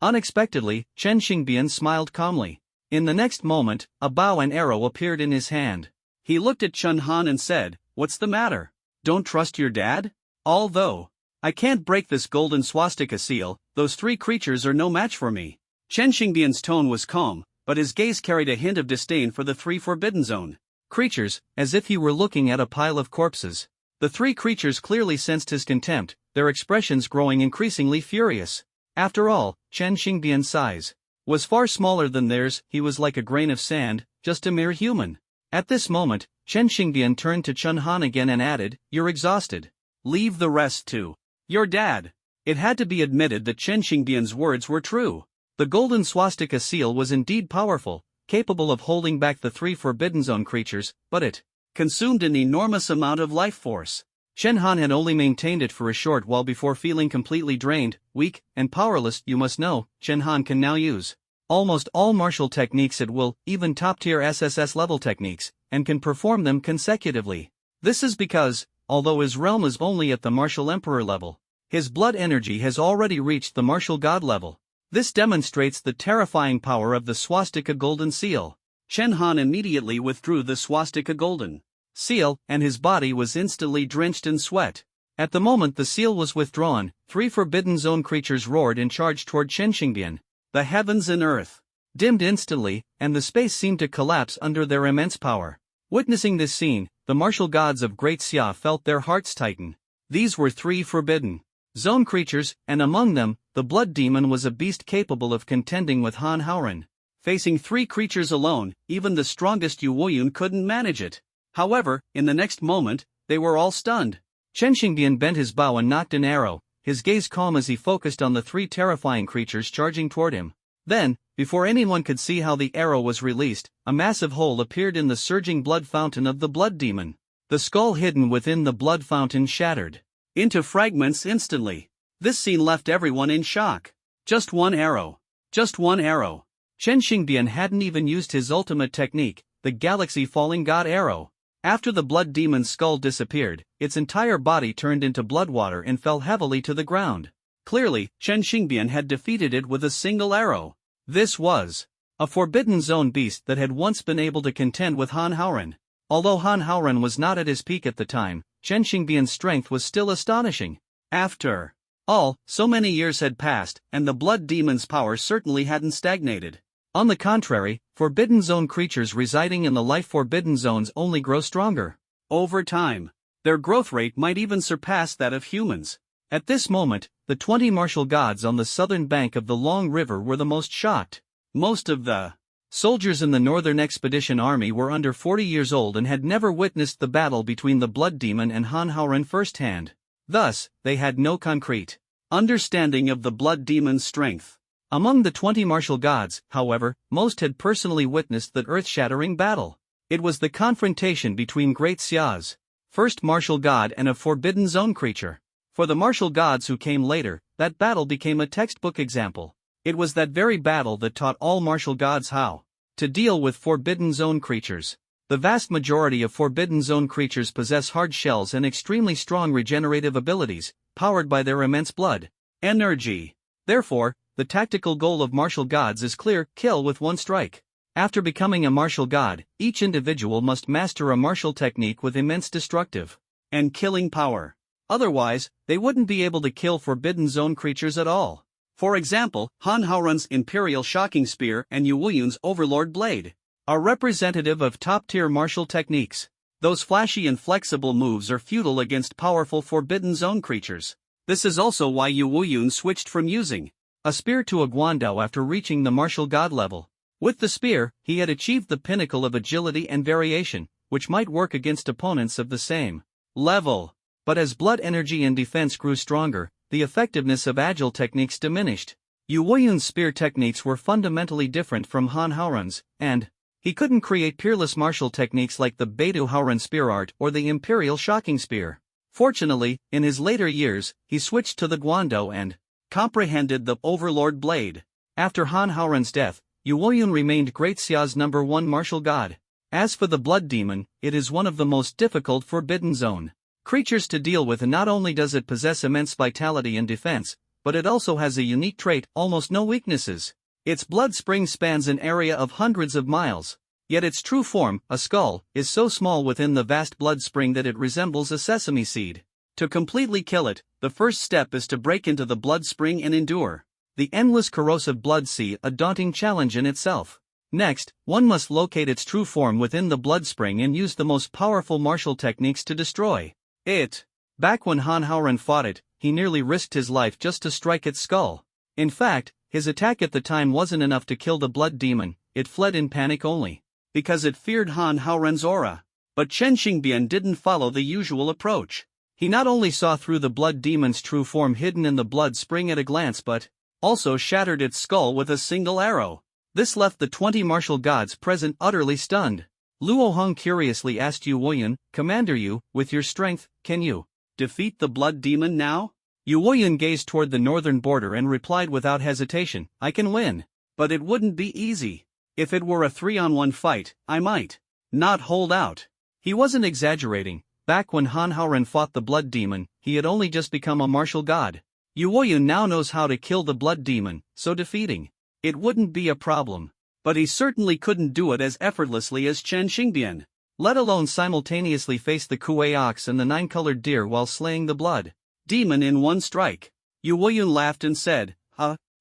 Unexpectedly, Chen Xingbian smiled calmly. In the next moment, a bow and arrow appeared in his hand. He looked at Chen Han and said, "What's the matter? Don't trust your dad? Although I can't break this golden swastika seal, those 3 creatures are no match for me." Chen Xingbian's tone was calm, but his gaze carried a hint of disdain for the 3 Forbidden Zone creatures, as if he were looking at a pile of corpses. The 3 creatures clearly sensed his contempt, their expressions growing increasingly furious. After all, Chen Xingbian's size was far smaller than theirs. He was like a grain of sand, just a mere human. At this moment, Chen Xingbian turned to Chen Han again and added, "You're exhausted. Leave the rest to your dad." It had to be admitted that Chen Xingbian's words were true. The golden swastika seal was indeed powerful, capable of holding back the 3 Forbidden Zone creatures, but it consumed an enormous amount of life force. Chen Han had only maintained it for a short while before feeling completely drained, weak, and powerless. You must know, Chen Han can now use almost all martial techniques at will, even top-tier SSS-level techniques, and can perform them consecutively. This is because, although his realm is only at the martial emperor level, his blood energy has already reached the martial god level. This demonstrates the terrifying power of the swastika golden seal. Chen Han immediately withdrew the swastika golden seal, and his body was instantly drenched in sweat. At the moment the seal was withdrawn, 3 Forbidden Zone creatures roared and charged toward Chen Xingbian. The heavens and earth dimmed instantly, and the space seemed to collapse under their immense power. Witnessing this scene, the martial gods of Great Xia felt their hearts tighten. These were 3 Forbidden Zone creatures, and among them, the Blood Demon was a beast capable of contending with Han Haoren. Facing 3 creatures alone, even the strongest Yu Wuyun couldn't manage it. However, in the next moment, they were all stunned. Chen Xingbian bent his bow and nocked an arrow, his gaze calm as he focused on the 3 terrifying creatures charging toward him. Then, before anyone could see how the arrow was released, a massive hole appeared in the surging blood fountain of the Blood Demon. The skull hidden within the blood fountain shattered into fragments instantly. This scene left everyone in shock. Just one arrow. Just one arrow. Chen Xingbian hadn't even used his ultimate technique, the Galaxy Falling God Arrow. After the Blood Demon's skull disappeared, its entire body turned into blood water and fell heavily to the ground. Clearly, Chen Xingbian had defeated it with a single arrow. This was a Forbidden Zone beast that had once been able to contend with Han Haoren. Although Han Haoren was not at his peak at the time, Chen Xingbian's strength was still astonishing. After all, so many years had passed, and the Blood Demon's power certainly hadn't stagnated. On the contrary, Forbidden Zone creatures residing in the Life Forbidden Zones only grow stronger. Over time, their growth rate might even surpass that of humans. At this moment, the 20 martial gods on the southern bank of the Long River were the most shocked. Most of the soldiers in the Northern Expedition Army were under 40 years old and had never witnessed the battle between the Blood Demon and Han Haoren firsthand. Thus, they had no concrete understanding of the Blood Demon's strength. Among the 20 martial gods, however, most had personally witnessed the earth-shattering battle. It was the confrontation between Great Xia's first martial god and a Forbidden Zone creature. For the martial gods who came later, that battle became a textbook example. It was that very battle that taught all martial gods how to deal with Forbidden Zone creatures. The vast majority of Forbidden Zone creatures possess hard shells and extremely strong regenerative abilities, powered by their immense blood energy. Therefore, the tactical goal of martial gods is clear: kill with one strike. After becoming a martial god, each individual must master a martial technique with immense destructive and killing power. Otherwise, they wouldn't be able to kill Forbidden Zone creatures at all. For example, Han Haoran's Imperial Shocking Spear and Yu Wuyun's Overlord Blade are representative of top-tier martial techniques. Those flashy and flexible moves are futile against powerful Forbidden Zone creatures. This is also why Yu Wuyun switched from using a spear to a guandao after reaching the martial god level. With the spear, he had achieved the pinnacle of agility and variation, which might work against opponents of the same level. But as blood energy and defense grew stronger, the effectiveness of agile techniques diminished. Yu Wuyun's spear techniques were fundamentally different from Han Haoran's, and he couldn't create peerless martial techniques like the Beidou Haoran spear art or the Imperial Shocking Spear. Fortunately, in his later years, he switched to the guandao and comprehended the Overlord Blade. After Han Haoran's death, Yu Wuyun remained Great Xia's #1 martial god. As for the Blood Demon, it is one of the most difficult Forbidden Zone creatures to deal with, and not only does it possess immense vitality and defense, but it also has a unique trait: almost no weaknesses. Its blood spring spans an area of hundreds of miles. Yet its true form, a skull, is so small within the vast blood spring that it resembles a sesame seed. To completely kill it, the first step is to break into the blood spring and endure the endless corrosive blood sea, a daunting challenge in itself. Next, one must locate its true form within the blood spring and use the most powerful martial techniques to destroy it. Back when Han Haoran fought it, he nearly risked his life just to strike its skull. In fact, his attack at the time wasn't enough to kill the blood demon, it fled in panic only because it feared Han Haoran's aura. But Chen Xingbian didn't follow the usual approach. He not only saw through the blood demon's true form hidden in the blood spring at a glance, but also shattered its skull with a single arrow. This left the 20 martial gods present utterly stunned. Luo Hong curiously asked Yu Wuyun, "Commander Yu, with your strength, can you defeat the blood demon now?" Yu Wuyun gazed toward the northern border and replied without hesitation, "I can win. But it wouldn't be easy. If it were a 3-on-1 fight, I might not hold out." He wasn't exaggerating. Back when Han Haoran fought the blood demon, he had only just become a martial god. Yu Wuyun now knows how to kill the blood demon, so defeating it wouldn't be a problem. But he certainly couldn't do it as effortlessly as Chen Xingbian, let alone simultaneously face the Kuei ox and the 9-colored deer while slaying the blood demon in one strike. Yu Wuyun laughed and said,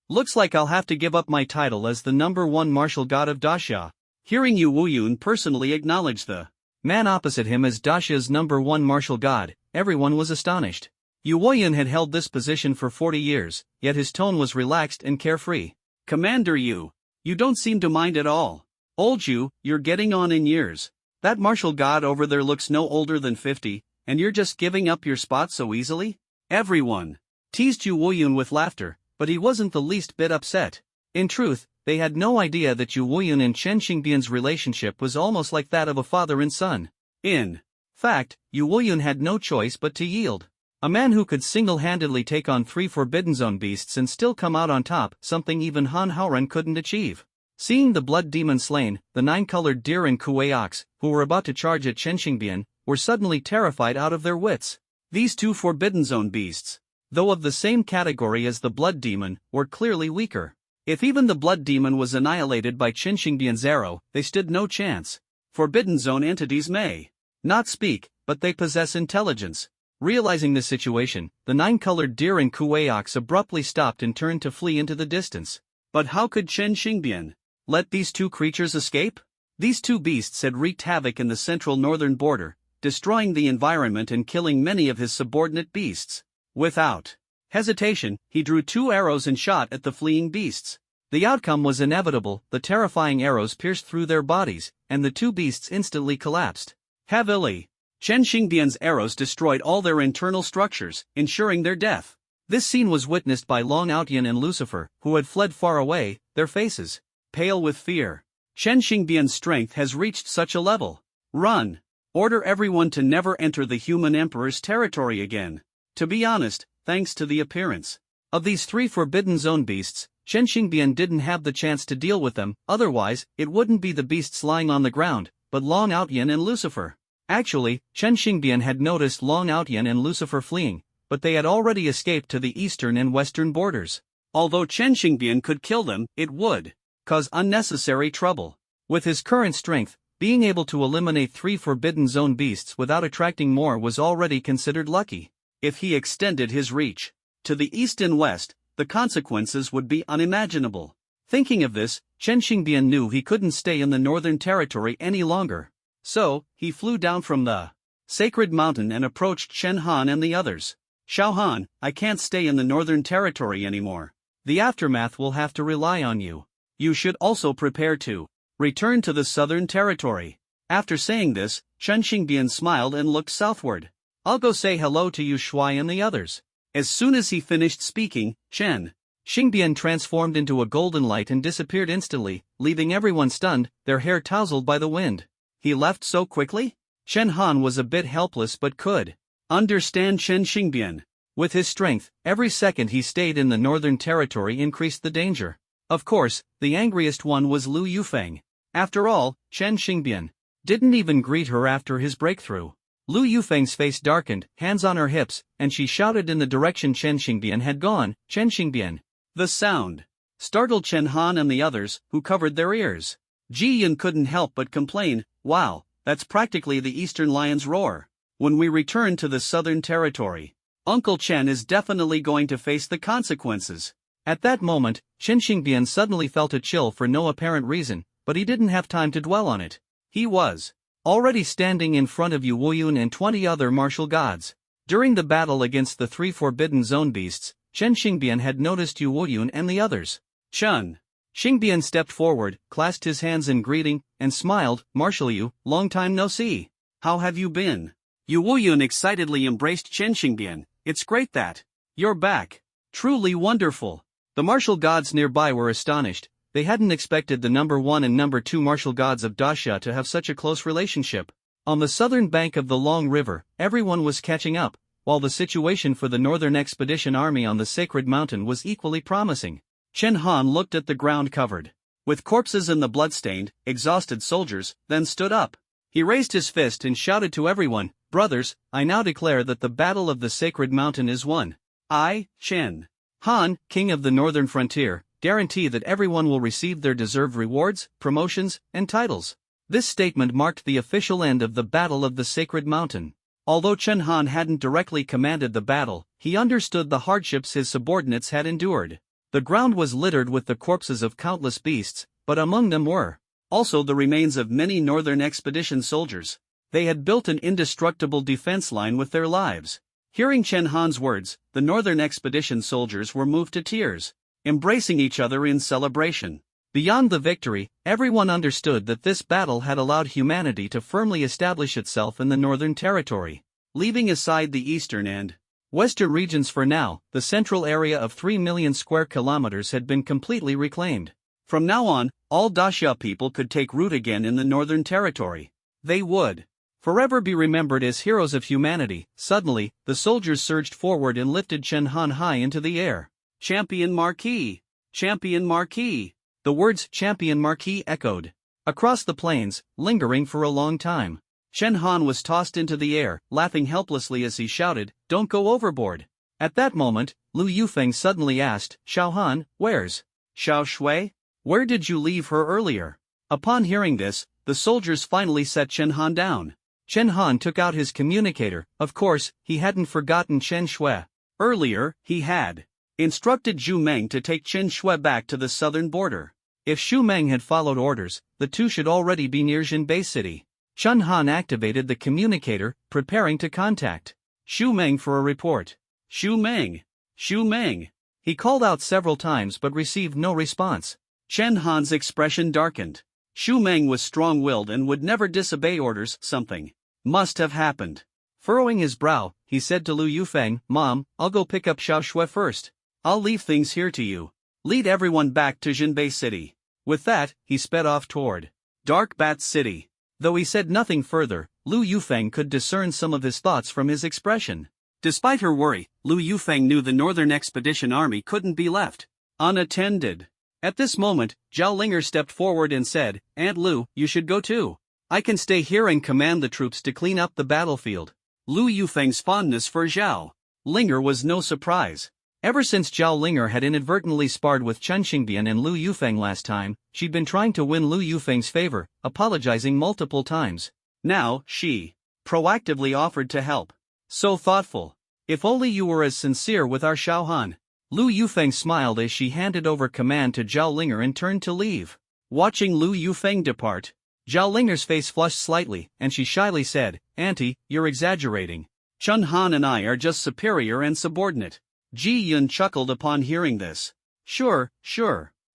looks like I'll have to give up my title as the #1 martial god of Daxia." Hearing Yu Wuyun personally acknowledge the man opposite him as Daxia's #1 martial god, everyone was astonished. Yu Wuyun had held this position for 40 years, yet his tone was relaxed and carefree. "Commander Yu, you don't seem to mind at all. Old Yu, you're getting on in years. That martial god over there looks no older than 50, and you're just giving up your spot so easily?" Everyone teased Yu Wuyun with laughter, but he wasn't the least bit upset. In truth, they had no idea that Yu Wuyun and Chen Xingbian's relationship was almost like that of a father and son. In fact, Yu Wuyun had no choice but to yield. A man who could single-handedly take on 3 Forbidden Zone beasts and still come out on top, something even Han Haoran couldn't achieve. Seeing the blood demon slain, the 9-colored deer and Kuei ox, who were about to charge at Chen Xingbian, were suddenly terrified out of their wits. These 2 Forbidden Zone beasts, though of the same category as the blood demon, were clearly weaker. If even the blood demon was annihilated by Chen Xingbian's arrow, they stood no chance. Forbidden Zone entities may not speak, but they possess intelligence. Realizing the situation, the 9-colored deer and Kuei ox abruptly stopped and turned to flee into the distance. But how could Chen Xingbian let these 2 creatures escape? These 2 beasts had wreaked havoc in the central northern border, destroying the environment and killing many of his subordinate beasts. Without hesitation, he drew 2 arrows and shot at the fleeing beasts. The outcome was inevitable: the terrifying arrows pierced through their bodies, and the 2 beasts instantly collapsed heavily. Chen Xingbian's arrows destroyed all their internal structures, ensuring their death. This scene was witnessed by Long Outyan and Lucifer, who had fled far away, their faces pale with fear. Chen Xingbian's strength has reached such a level. Run! Order everyone to never enter the human emperor's territory again. To be honest, thanks to the appearance of these 3 Forbidden Zone beasts, Chen Xingbian didn't have the chance to deal with them. Otherwise, it wouldn't be the beasts lying on the ground, but Long Outyan and Lucifer. Actually, Chen Xingbian had noticed Long Outyan and Lucifer fleeing, but they had already escaped to the eastern and western borders. Although Chen Xingbian could kill them, it would cause unnecessary trouble. With his current strength, being able to eliminate 3 Forbidden Zone beasts without attracting more was already considered lucky. If he extended his reach to the east and west, the consequences would be unimaginable. Thinking of this, Chen Xingbian knew he couldn't stay in the northern territory any longer. So, he flew down from the sacred mountain and approached Shen Han and the others. Xiao Han, I can't stay in the northern territory anymore. The aftermath will have to rely on you. You should also prepare to return to the southern territory. After saying this, Chen Xingbian smiled and looked southward. I'll go say hello to Yu Shuai and the others. As soon as he finished speaking, Chen Xingbian transformed into a golden light and disappeared instantly, leaving everyone stunned, their hair tousled by the wind. He left so quickly? Shen Han was a bit helpless but could understand Chen Xingbian. With his strength, every second he stayed in the northern territory increased the danger. Of course, the angriest one was Lu Yufeng. After all, Chen Xingbian didn't even greet her after his breakthrough. Lu Yufeng's face darkened, hands on her hips, and she shouted in the direction Chen Xingbian had gone, Chen Xingbian. The sound startled Chen Han and the others, who covered their ears. Ji Yun couldn't help but complain, wow, that's practically the Eastern Lion's roar. When we return to the Southern Territory, Uncle Chen is definitely going to face the consequences. At that moment, Chen Xingbian suddenly felt a chill for no apparent reason, but he didn't have time to dwell on it. He was already standing in front of Yu Wuyun and 20 other martial gods. During the battle against the 3 Forbidden Zone beasts, Chen Xingbian had noticed Yu Wuyun and the others. Chen Xingbian stepped forward, clasped his hands in greeting, and smiled, Marshal Yu, long time no see. How have you been? Yu Wuyun excitedly embraced Chen Xingbian. It's great that you're back. Truly wonderful. The martial gods nearby were astonished. They hadn't expected the number 1 and number 2 martial gods of Daxia to have such a close relationship. On the southern bank of the Long River, everyone was catching up, while the situation for the Northern Expedition Army on the Sacred Mountain was equally promising. Chen Han looked at the ground covered with corpses and the blood-stained, exhausted soldiers, then stood up. He raised his fist and shouted to everyone, brothers, I now declare that the battle of the Sacred Mountain is won. I, Chen Han, King of the Northern Frontier, guarantee that everyone will receive their deserved rewards, promotions, and titles. This statement marked the official end of the Battle of the Sacred Mountain. Although Chen Han hadn't directly commanded the battle, he understood the hardships his subordinates had endured. The ground was littered with the corpses of countless beasts, but among them were also the remains of many Northern Expedition soldiers. They had built an indestructible defense line with their lives. Hearing Chen Han's words, the Northern Expedition soldiers were moved to tears, embracing each other in celebration. Beyond the victory, everyone understood that this battle had allowed humanity to firmly establish itself in the Northern Territory. Leaving aside the eastern and western regions for now, the central area of 3 million square kilometers had been completely reclaimed. From now on, all Daxia people could take root again in the Northern Territory. They would forever be remembered as heroes of humanity. Suddenly, the soldiers surged forward and lifted Chen Han high into the air. Champion Marquis! Champion Marquis! The words Champion Marquis echoed across the plains, lingering for a long time. Chen Han was tossed into the air, laughing helplessly as he shouted, Don't go overboard. At that moment, Lu Yufeng suddenly asked, Xiao Han, where's Xiao Shui? Where did you leave her earlier? Upon hearing this, the soldiers finally set Chen Han down. Chen Han took out his communicator. Of course, he hadn't forgotten Chen Shui. Earlier, he had instructed Zhu Meng to take Chen Shui back to the southern border. If Xu Meng had followed orders, the two should already be near Jinbei City. Chen Han activated the communicator, preparing to contact Xu Meng for a report. Xu Meng! Xu Meng! He called out several times but received no response. Chen Han's expression darkened. Xu Meng was strong-willed and would never disobey orders. Something must have happened. Furrowing his brow, he said to Lu Yufeng, Mom, I'll go pick up Xiao Shui first. I'll leave things here to you. Lead everyone back to Jinbei City. With that, he sped off toward Dark Bat City. Though he said nothing further, Lu Yufeng could discern some of his thoughts from his expression. Despite her worry, Lu Yufeng knew the Northern Expedition Army couldn't be left unattended. At this moment, Zhao Linger stepped forward and said, Aunt Lu, you should go too. I can stay here and command the troops to clean up the battlefield. Lu Yufeng's fondness for Zhao Linger was no surprise. Ever since Zhao Linger had inadvertently sparred with Chen Xingbian and Lu Yufeng last time, she'd been trying to win Lu Yufeng's favor, apologizing multiple times. Now, she proactively offered to help. So thoughtful. If only you were as sincere with our Xiaohan. Lu Yufeng smiled as she handed over command to Zhao Linger and turned to leave. Watching Lu Yufeng depart, Zhao Linger's face flushed slightly, and she shyly said, "Auntie, you're exaggerating. Chen Han and I are just superior and subordinate." Ji Yun chuckled upon hearing this. Sure.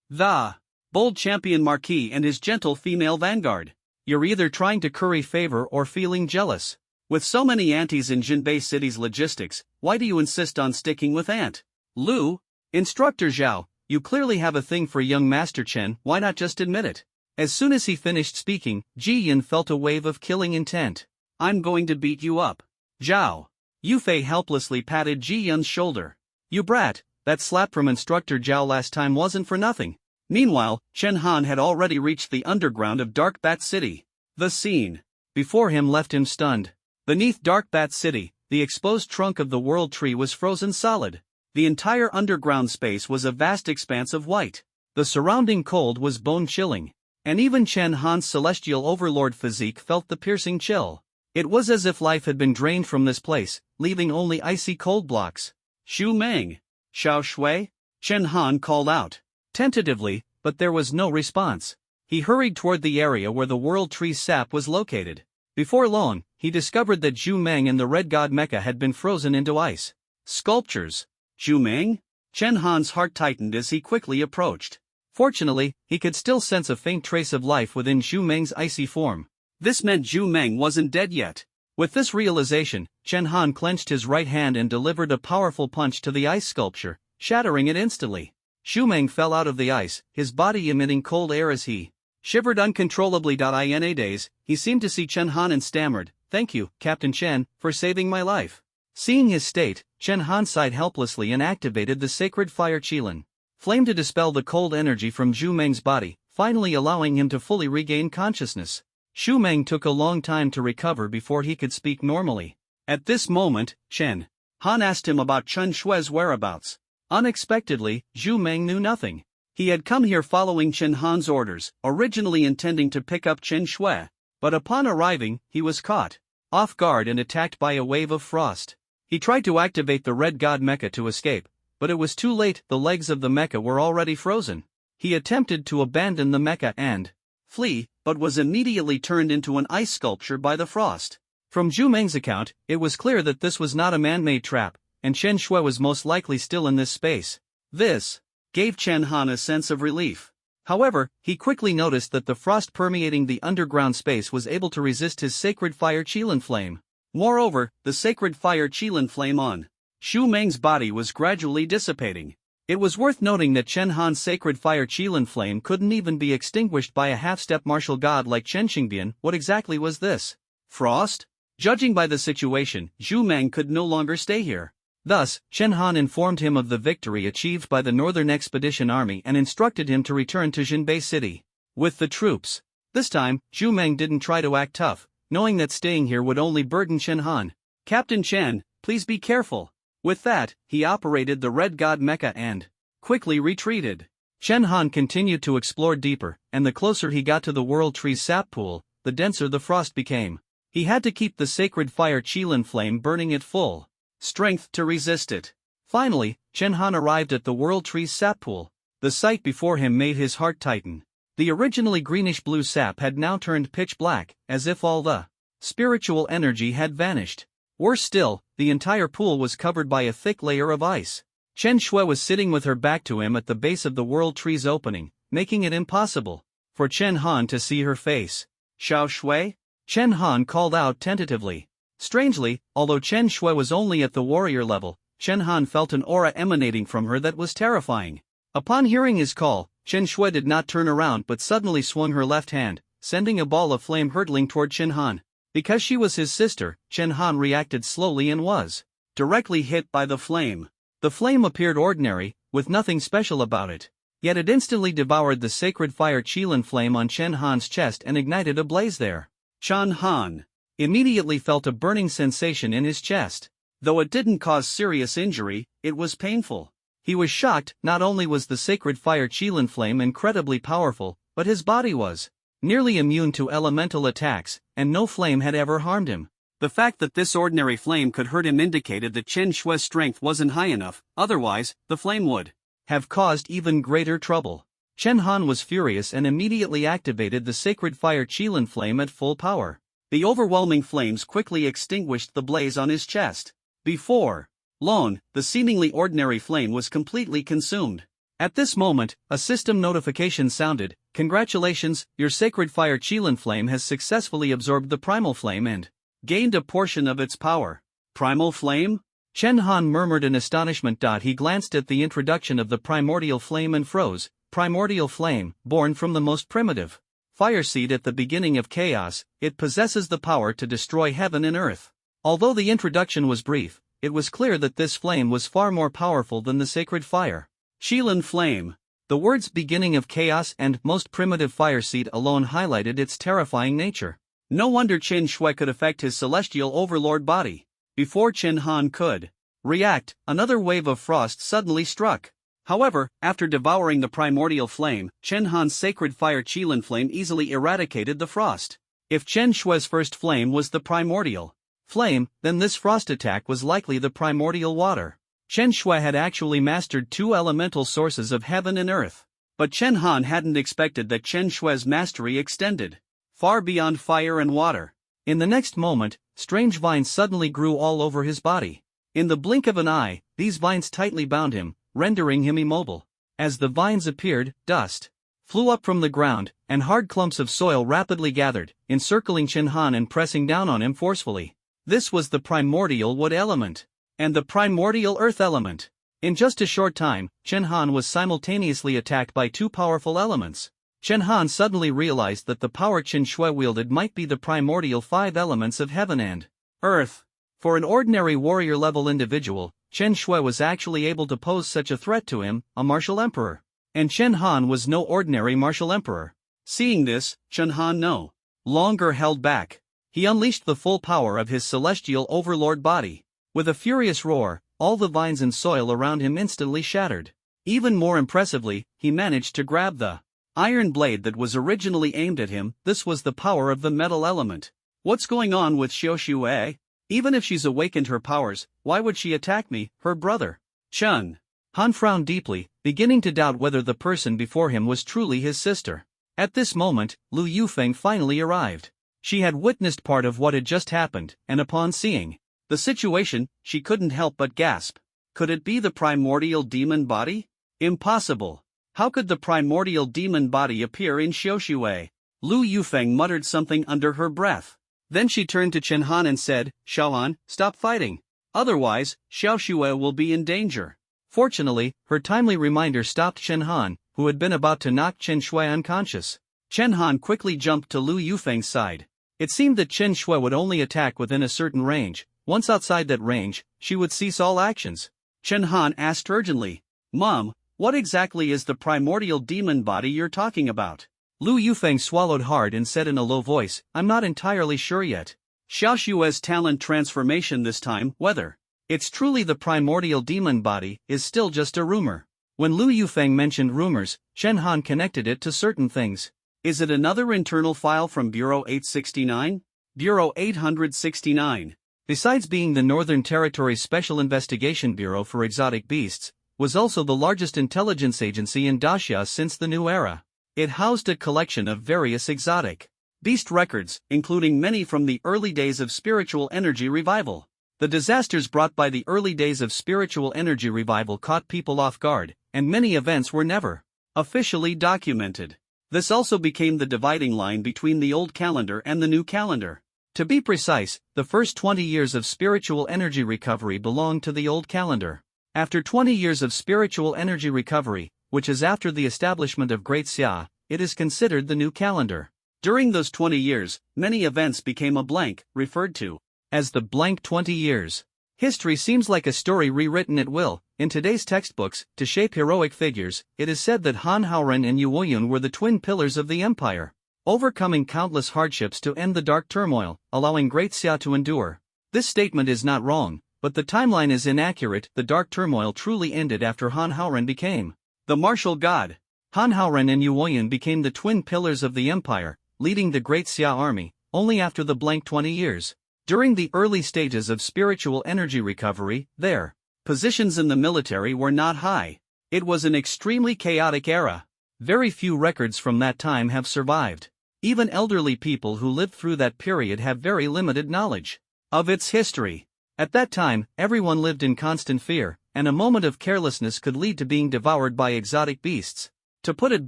The bold champion marquis and his gentle female vanguard. You're either trying to curry favor or feeling jealous. With so many aunties in Jinbei City's logistics, why do you insist on sticking with Aunt Lu? Instructor Zhao, you clearly have a thing for young Master Chen, why not just admit it? As soon as he finished speaking, Ji Yun felt a wave of killing intent. I'm going to beat you up. Zhao Yufei helplessly patted Ji Yun's shoulder. You brat, that slap from Instructor Zhao last time wasn't for nothing. Meanwhile, Chen Han had already reached the underground of Dark Bat City. The scene before him left him stunned. Beneath Dark Bat City, the exposed trunk of the World Tree was frozen solid. The entire underground space was a vast expanse of white. The surrounding cold was bone-chilling. And even Chen Han's celestial overlord physique felt the piercing chill. It was as if life had been drained from this place, leaving only icy cold blocks. Xu Meng, Xiao Shui? Chen Han called out. Tentatively, but there was no response. He hurried toward the area where the World Tree's sap was located. Before long, he discovered that Zhu Meng and the Red God Mecha had been frozen into ice. Sculptures. Zhu Meng? Chen Han's heart tightened as he quickly approached. Fortunately, he could still sense a faint trace of life within Zhu Meng's icy form. This meant Zhu Meng wasn't dead yet. With this realization, Chen Han clenched his right hand and delivered a powerful punch to the ice sculpture, shattering it instantly. Zhu Meng fell out of the ice, his body emitting cold air as he shivered uncontrollably. In a daze, he seemed to see Chen Han and stammered, "Thank you, Captain Chen, for saving my life." Seeing his state, Chen Han sighed helplessly and activated the sacred fire Qilin flame to dispel the cold energy from Zhu Meng's body, finally allowing him to fully regain consciousness. Zhu Meng took a long time to recover before he could speak normally. At this moment, Chen Han asked him about Chen Shui's whereabouts. Unexpectedly, Zhu Meng knew nothing. He had come here following Chen Han's orders, originally intending to pick up Chen Shui, but upon arriving, he was caught off guard and attacked by a wave of frost. He tried to activate the Red God Mecha to escape, but it was too late, the legs of the mecha were already frozen. He attempted to abandon the mecha and flee, but was immediately turned into an ice sculpture by the frost. From Zhu Meng's account, it was clear that this was not a man-made trap, and Chen Shui was most likely still in this space. This gave Chen Han a sense of relief. However, he quickly noticed that the frost permeating the underground space was able to resist his sacred fire Qilin flame. Moreover, the sacred fire Qilin flame on Zhu Meng's body was gradually dissipating. It was worth noting that Chen Han's sacred fire Qilin flame couldn't even be extinguished by a half-step martial god like Chen Xingbian. What exactly was this? Frost? Judging by the situation, Zhu Meng could no longer stay here. Thus, Chen Han informed him of the victory achieved by the Northern Expedition Army and instructed him to return to Jinbei City with the troops. This time, Zhu Meng didn't try to act tough, knowing that staying here would only burden Chen Han. "Captain Chen, please be careful." With that, he operated the Red God Mecha and quickly retreated. Chen Han continued to explore deeper, and the closer he got to the World Tree's sap pool, the denser the frost became. He had to keep the sacred fire Qilin flame burning at full strength to resist it. Finally, Chen Han arrived at the World Tree's sap pool. The sight before him made his heart tighten. The originally greenish-blue sap had now turned pitch black, as if all the spiritual energy had vanished. Worse still, the entire pool was covered by a thick layer of ice. Chen Shui was sitting with her back to him at the base of the World Tree's opening, making it impossible for Chen Han to see her face. "Xiao Shui?" Chen Han called out tentatively. Strangely, although Chen Shui was only at the warrior level, Chen Han felt an aura emanating from her that was terrifying. Upon hearing his call, Chen Shui did not turn around but suddenly swung her left hand, sending a ball of flame hurtling toward Chen Han. Because she was his sister, Chen Han reacted slowly and was directly hit by the flame. The flame appeared ordinary, with nothing special about it. Yet it instantly devoured the sacred fire Qilin flame on Chen Han's chest and ignited a blaze there. Chen Han immediately felt a burning sensation in his chest. Though it didn't cause serious injury, it was painful. He was shocked. Not only was the sacred fire Qilin flame incredibly powerful, but his body was nearly immune to elemental attacks, and no flame had ever harmed him. The fact that this ordinary flame could hurt him indicated that Chen Shui's strength wasn't high enough, otherwise, the flame would have caused even greater trouble. Chen Han was furious and immediately activated the sacred fire Qilin flame at full power. The overwhelming flames quickly extinguished the blaze on his chest. Before long, the seemingly ordinary flame was completely consumed. At this moment, a system notification sounded. Congratulations, your sacred fire Qilin flame has successfully absorbed the primal flame and gained a portion of its power. Primal flame? Chen Han murmured in astonishment. He glanced at the introduction of the primordial flame and froze. Primordial flame, born from the most primitive fire seed at the beginning of chaos, it possesses the power to destroy heaven and earth. Although the introduction was brief, it was clear that this flame was far more powerful than the sacred fire Qilin flame. The words beginning of chaos and most primitive fire seed alone highlighted its terrifying nature. No wonder Chen Shui could affect his celestial overlord body. Before Chen Han could react, another wave of frost suddenly struck. However, after devouring the primordial flame, Chen Han's sacred fire Qilin flame easily eradicated the frost. If Chen Shui's first flame was the primordial flame, then this frost attack was likely the primordial water. Chen Shui had actually mastered two elemental sources of heaven and earth. But Chen Han hadn't expected that Chen Shui's mastery extended far beyond fire and water. In the next moment, strange vines suddenly grew all over his body. In the blink of an eye, these vines tightly bound him, rendering him immobile. As the vines appeared, dust flew up from the ground, and hard clumps of soil rapidly gathered, encircling Chen Han and pressing down on him forcefully. This was the primordial wood element and the primordial earth element. In just a short time, Chen Han was simultaneously attacked by two powerful elements. Chen Han suddenly realized that the power Chen Shui wielded might be the primordial five elements of heaven and earth. For an ordinary warrior-level individual, Chen Shui was actually able to pose such a threat to him, a martial emperor. And Chen Han was no ordinary martial emperor. Seeing this, Chen Han no longer held back. He unleashed the full power of his celestial overlord body. With a furious roar, all the vines and soil around him instantly shattered. Even more impressively, he managed to grab the iron blade that was originally aimed at him. This was the power of the metal element. What's going on with Xiao Xue? Even if she's awakened her powers, why would she attack me, her brother? Chen Han frowned deeply, beginning to doubt whether the person before him was truly his sister. At this moment, Lu Yufeng finally arrived. She had witnessed part of what had just happened, and upon seeing the situation, she couldn't help but gasp. Could it be the primordial demon body? Impossible. How could the primordial demon body appear in Xiaoxue? Lu Yufeng muttered something under her breath. Then she turned to Chen Han and said, "Xiaoan, stop fighting. Otherwise, Xiaoxue will be in danger." Fortunately, her timely reminder stopped Chen Han, who had been about to knock Chen Shui unconscious. Chen Han quickly jumped to Lu Yufeng's side. It seemed that Chen Shui would only attack within a certain range. Once outside that range, she would cease all actions. Chen Han asked urgently, "Mom, what exactly is the primordial demon body you're talking about?" Lu Yufeng swallowed hard and said in a low voice, "I'm not entirely sure yet. Xiaoxue's talent transformation this time, whether it's truly the primordial demon body, is still just a rumor." When Lu Yufeng mentioned rumors, Chen Han connected it to certain things. Is it another internal file from Bureau 869? Bureau 869. Besides being the Northern Territory's Special Investigation Bureau for Exotic Beasts, was also the largest intelligence agency in Daxia since the new era. It housed a collection of various exotic beast records, including many from the early days of spiritual energy revival. The disasters brought by the early days of spiritual energy revival caught people off guard, and many events were never officially documented. This also became the dividing line between the old calendar and the new calendar. To be precise, the first 20 years of spiritual energy recovery belonged to the old calendar. After 20 years of spiritual energy recovery, which is after the establishment of Great Xia, it is considered the new calendar. During those 20 years, many events became a blank, referred to as the blank 20 years. History seems like a story rewritten at will. In today's textbooks, to shape heroic figures, it is said that Han Haoren and Yu Woyun were the twin pillars of the empire. overcoming countless hardships to end the dark turmoil, allowing Great Xia to endure. This statement is not wrong, but the timeline is inaccurate. The dark turmoil truly ended after Han Haoren became the martial god. Han Haoren and Yuoyan became the twin pillars of the empire, leading the Great Xia army, only after the blank 20 years. During the early stages of spiritual energy recovery, their positions in the military were not high. It was an extremely chaotic era. Very few records from that time have survived. Even elderly people who lived through that period have very limited knowledge of its history. At that time, everyone lived in constant fear, and a moment of carelessness could lead to being devoured by exotic beasts. To put it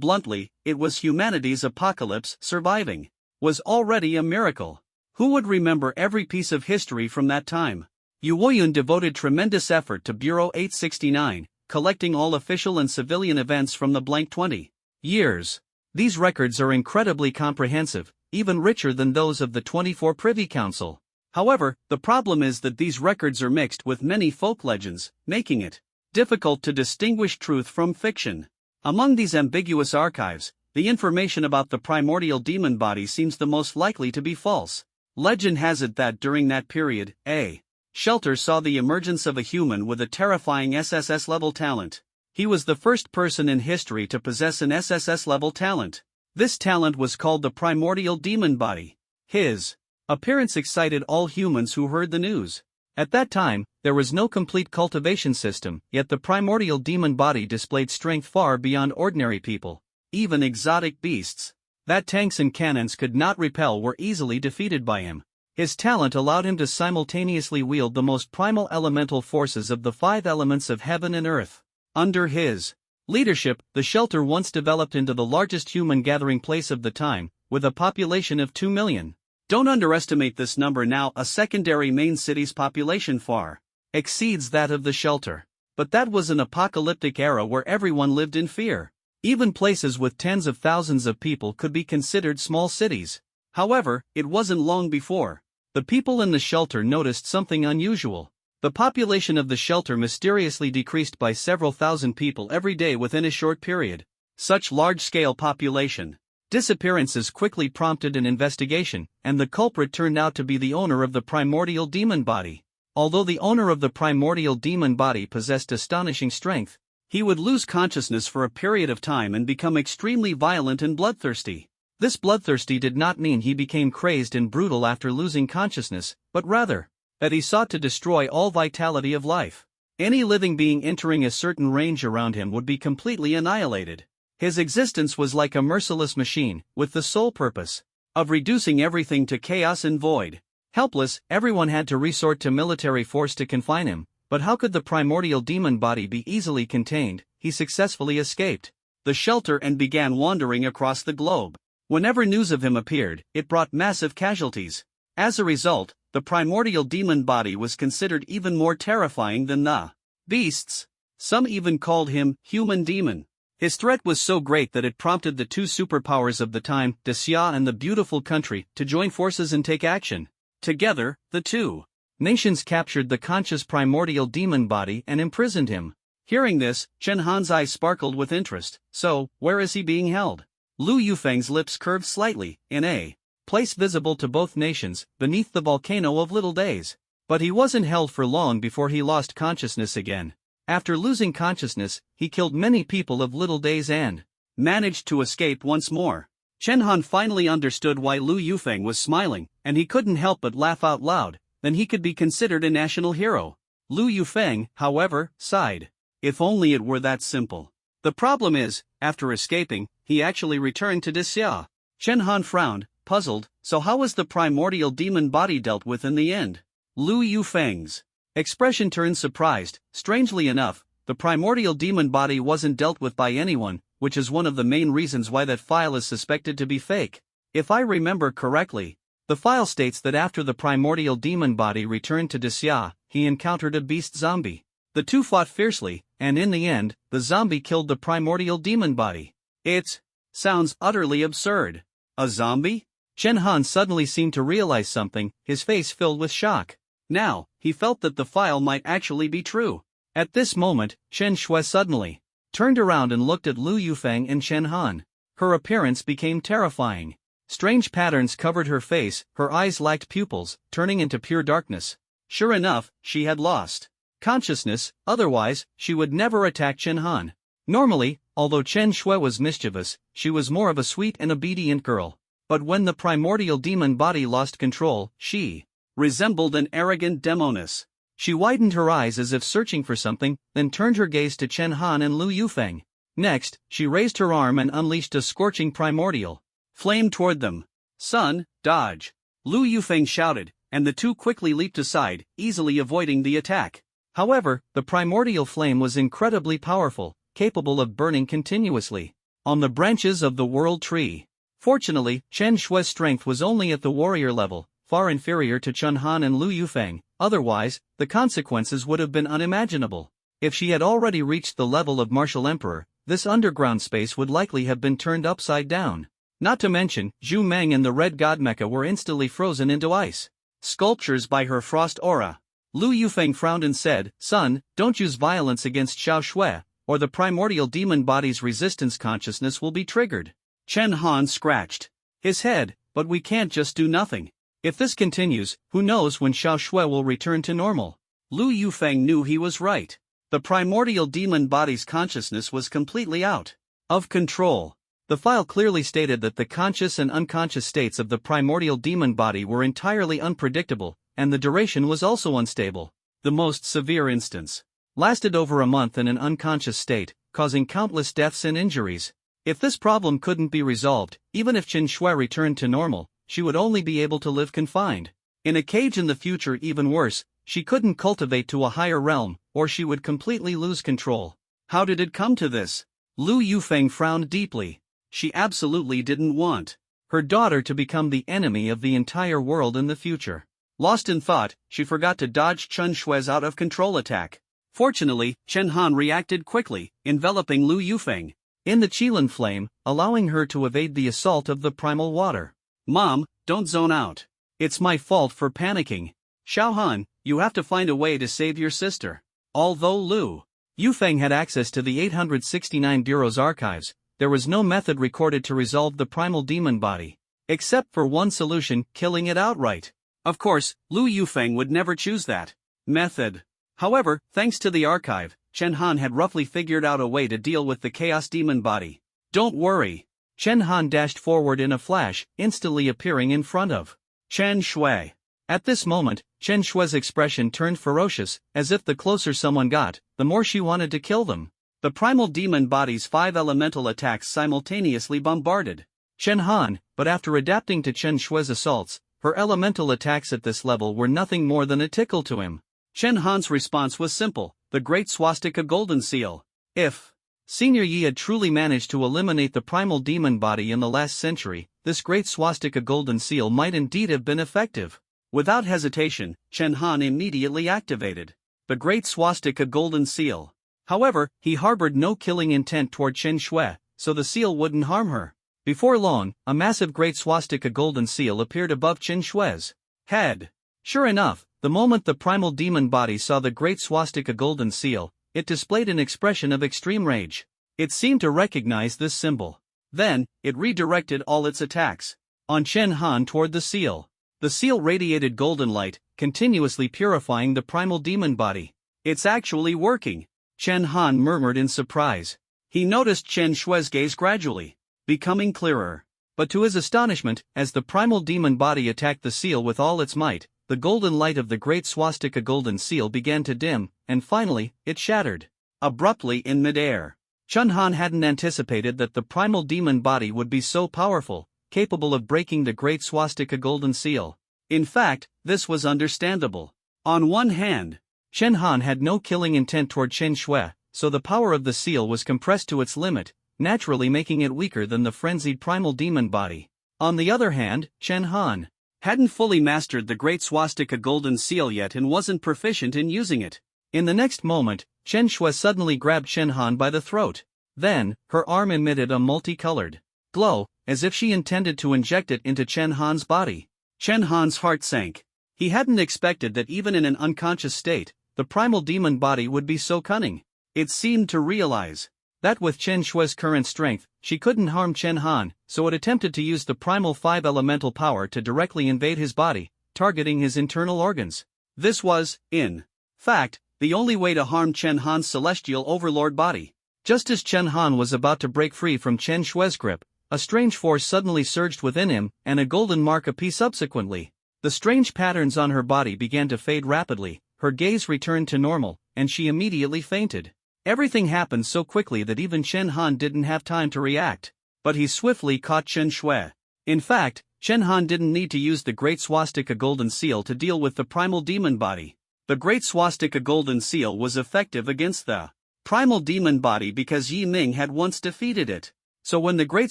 bluntly, it was humanity's apocalypse. Surviving was already a miracle. Who would remember every piece of history from that time? Yuoyun devoted tremendous effort to Bureau 869, collecting all official and civilian events from the blank 20 years. These records are incredibly comprehensive, even richer than those of the 24 Privy Council. However, the problem is that these records are mixed with many folk legends, making it difficult to distinguish truth from fiction. Among these ambiguous archives, the information about the primordial demon body seems the most likely to be false. Legend has it that during that period, a shelter saw the emergence of a human with a terrifying SSS-level talent. He was the first person in history to possess an SSS-level talent. This talent was called the primordial demon body. His appearance excited all humans who heard the news. At that time, there was no complete cultivation system, yet the primordial demon body displayed strength far beyond ordinary people. Even exotic beasts that tanks and cannons could not repel were easily defeated by him. His talent allowed him to simultaneously wield the most primal elemental forces of the 5 elements of heaven and earth. Under his leadership, the shelter once developed into the largest human gathering place of the time, with a population of 2 million. Don't underestimate this number now. A secondary main city's population far exceeds that of the shelter. But that was an apocalyptic era where everyone lived in fear. Even places with tens of thousands of people could be considered small cities. However, it wasn't long before the people in the shelter noticed something unusual. The population of the shelter mysteriously decreased by several thousand people every day within a short period. Such large-scale population disappearances quickly prompted an investigation, and the culprit turned out to be the owner of the primordial demon body. Although the owner of the primordial demon body possessed astonishing strength, he would lose consciousness for a period of time and become extremely violent and bloodthirsty. This bloodthirsty did not mean he became crazed and brutal after losing consciousness, but rather that he sought to destroy all vitality of life. Any living being entering a certain range around him would be completely annihilated. His existence was like a merciless machine, with the sole purpose of reducing everything to chaos and void. Helpless, everyone had to resort to military force to confine him, but how could the primordial demon body be easily contained? He successfully escaped the shelter and began wandering across the globe. Whenever news of him appeared, it brought massive casualties. As a result, the primordial demon body was considered even more terrifying than the beasts. Some even called him human demon. His threat was so great that it prompted the 2 superpowers of the time, Xia and the beautiful country, to join forces and take action. Together, the 2 nations captured the conscious primordial demon body and imprisoned him. Hearing this, Chen Han's eyes sparkled with interest. So, where is he being held? Lu Yufeng's lips curved slightly, in a place visible to both nations, beneath the volcano of Little Days. But he wasn't held for long before he lost consciousness again. After losing consciousness, he killed many people of Little Days and managed to escape once more. Chen Han finally understood why Lu Yufeng was smiling, and he couldn't help but laugh out loud. Then he could be considered a national hero. Lu Yufeng, however, sighed. If only it were that simple. The problem is, after escaping, he actually returned to Xia. Chen Han frowned, puzzled. So how was the primordial demon body dealt with in the end? Lu Yufeng's expression turned surprised. Strangely enough, the primordial demon body wasn't dealt with by anyone, which is one of the main reasons why that file is suspected to be fake. If I remember correctly, the file states that after the primordial demon body returned to Xia, he encountered a beast zombie. The 2 fought fiercely, and in the end, the zombie killed the primordial demon body. It sounds utterly absurd. A zombie? Chen Han suddenly seemed to realize something, his face filled with shock. Now, he felt that the file might actually be true. At this moment, Chen Shui suddenly turned around and looked at Lu Yufeng and Chen Han. Her appearance became terrifying. Strange patterns covered her face, her eyes lacked pupils, turning into pure darkness. Sure enough, she had lost consciousness, otherwise, she would never attack Chen Han. Normally, although Chen Shui was mischievous, she was more of a sweet and obedient girl. But when the primordial demon body lost control, she resembled an arrogant demoness. She widened her eyes as if searching for something, then turned her gaze to Chen Han and Lu Yufeng. Next, she raised her arm and unleashed a scorching primordial flame toward them. Son, dodge! Lu Yufeng shouted, and the two quickly leaped aside, easily avoiding the attack. However, the primordial flame was incredibly powerful, capable of burning continuously on the branches of the world tree. Fortunately, Chen Shui's strength was only at the warrior level, far inferior to Chen Han and Lu Yufeng, otherwise, the consequences would have been unimaginable. If she had already reached the level of martial emperor, this underground space would likely have been turned upside down. Not to mention, Zhu Meng and the Red God Mecha were instantly frozen into ice sculptures by her frost aura. Lu Yufeng frowned and said, "Son, don't use violence against Xiao Shui, or the primordial demon body's resistance consciousness will be triggered." Chen Han scratched his head, "But we can't just do nothing. If this continues, who knows when Xiao Shui will return to normal?" Lu Yufeng knew he was right. The primordial demon body's consciousness was completely out of control. The file clearly stated that the conscious and unconscious states of the primordial demon body were entirely unpredictable, and the duration was also unstable. The most severe instance lasted over a month in an unconscious state, causing countless deaths and injuries. If this problem couldn't be resolved, even if Chen Shui returned to normal, she would only be able to live confined in a cage in the future. Even worse, she couldn't cultivate to a higher realm, or she would completely lose control. How did it come to this? Lu Yufeng frowned deeply. She absolutely didn't want her daughter to become the enemy of the entire world in the future. Lost in thought, she forgot to dodge Chen Shui's out-of-control attack. Fortunately, Chen Han reacted quickly, enveloping Lu Yufeng in the Qilin flame, allowing her to evade the assault of the primal water. "Mom, don't zone out. It's my fault for panicking. Xiao Han, you have to find a way to save your sister." Although Lu Yufeng had access to the 869 Bureau's archives, there was no method recorded to resolve the primal demon body, except for one solution: killing it outright. Of course, Lu Yufeng would never choose that method. However, thanks to the archive, Chen Han had roughly figured out a way to deal with the chaos demon body. "Don't worry." Chen Han dashed forward in a flash, instantly appearing in front of Chen Shui. At this moment, Chen Shui's expression turned ferocious, as if the closer someone got, the more she wanted to kill them. The primal demon body's 5 elemental attacks simultaneously bombarded Chen Han, but after adapting to Chen Shui's assaults, her elemental attacks at this level were nothing more than a tickle to him. Chen Han's response was simple: the Great Swastika Golden Seal. If Senior Yi had truly managed to eliminate the primal demon body in the last century, this Great Swastika Golden Seal might indeed have been effective. Without hesitation, Chen Han immediately activated the Great Swastika Golden Seal. However, he harbored no killing intent toward Chen Shui, so the seal wouldn't harm her. Before long, a massive Great Swastika Golden Seal appeared above Chen Shui's head. Sure enough, the moment the primal demon body saw the Great Swastika Golden Seal, it displayed an expression of extreme rage. It seemed to recognize this symbol. Then, it redirected all its attacks on Chen Han toward the seal. The seal radiated golden light, continuously purifying the primal demon body. "It's actually working," Chen Han murmured in surprise. He noticed Chen Shui's gaze gradually becoming clearer. But to his astonishment, as the primal demon body attacked the seal with all its might, the golden light of the Great Swastika Golden Seal began to dim, and finally, it shattered abruptly in midair. Chen Han hadn't anticipated that the primal demon body would be so powerful, capable of breaking the Great Swastika Golden Seal. In fact, this was understandable. On one hand, Chen Han had no killing intent toward Chen Shui, so the power of the seal was compressed to its limit, naturally making it weaker than the frenzied primal demon body. On the other hand, Chen Han hadn't fully mastered the Great Swastika Golden Seal yet and wasn't proficient in using it. In the next moment, Chen Shui suddenly grabbed Chen Han by the throat. Then, her arm emitted a multicolored glow, as if she intended to inject it into Chen Han's body. Chen Han's heart sank. He hadn't expected that even in an unconscious state, the primal demon body would be so cunning. It seemed to realize that with Chen Shui's current strength, she couldn't harm Chen Han, so it attempted to use the primal 5 elemental power to directly invade his body, targeting his internal organs. This was, in fact, the only way to harm Chen Han's celestial overlord body. Just as Chen Han was about to break free from Chen Shui's grip, a strange force suddenly surged within him, and a golden mark appeared subsequently. The strange patterns on her body began to fade rapidly, her gaze returned to normal, and she immediately fainted. Everything happened so quickly that even Chen Han didn't have time to react. But he swiftly caught Chen Shui. In fact, Chen Han didn't need to use the Great Swastika Golden Seal to deal with the primal demon body. The Great Swastika Golden Seal was effective against the primal demon body because Yi Ming had once defeated it. So when the Great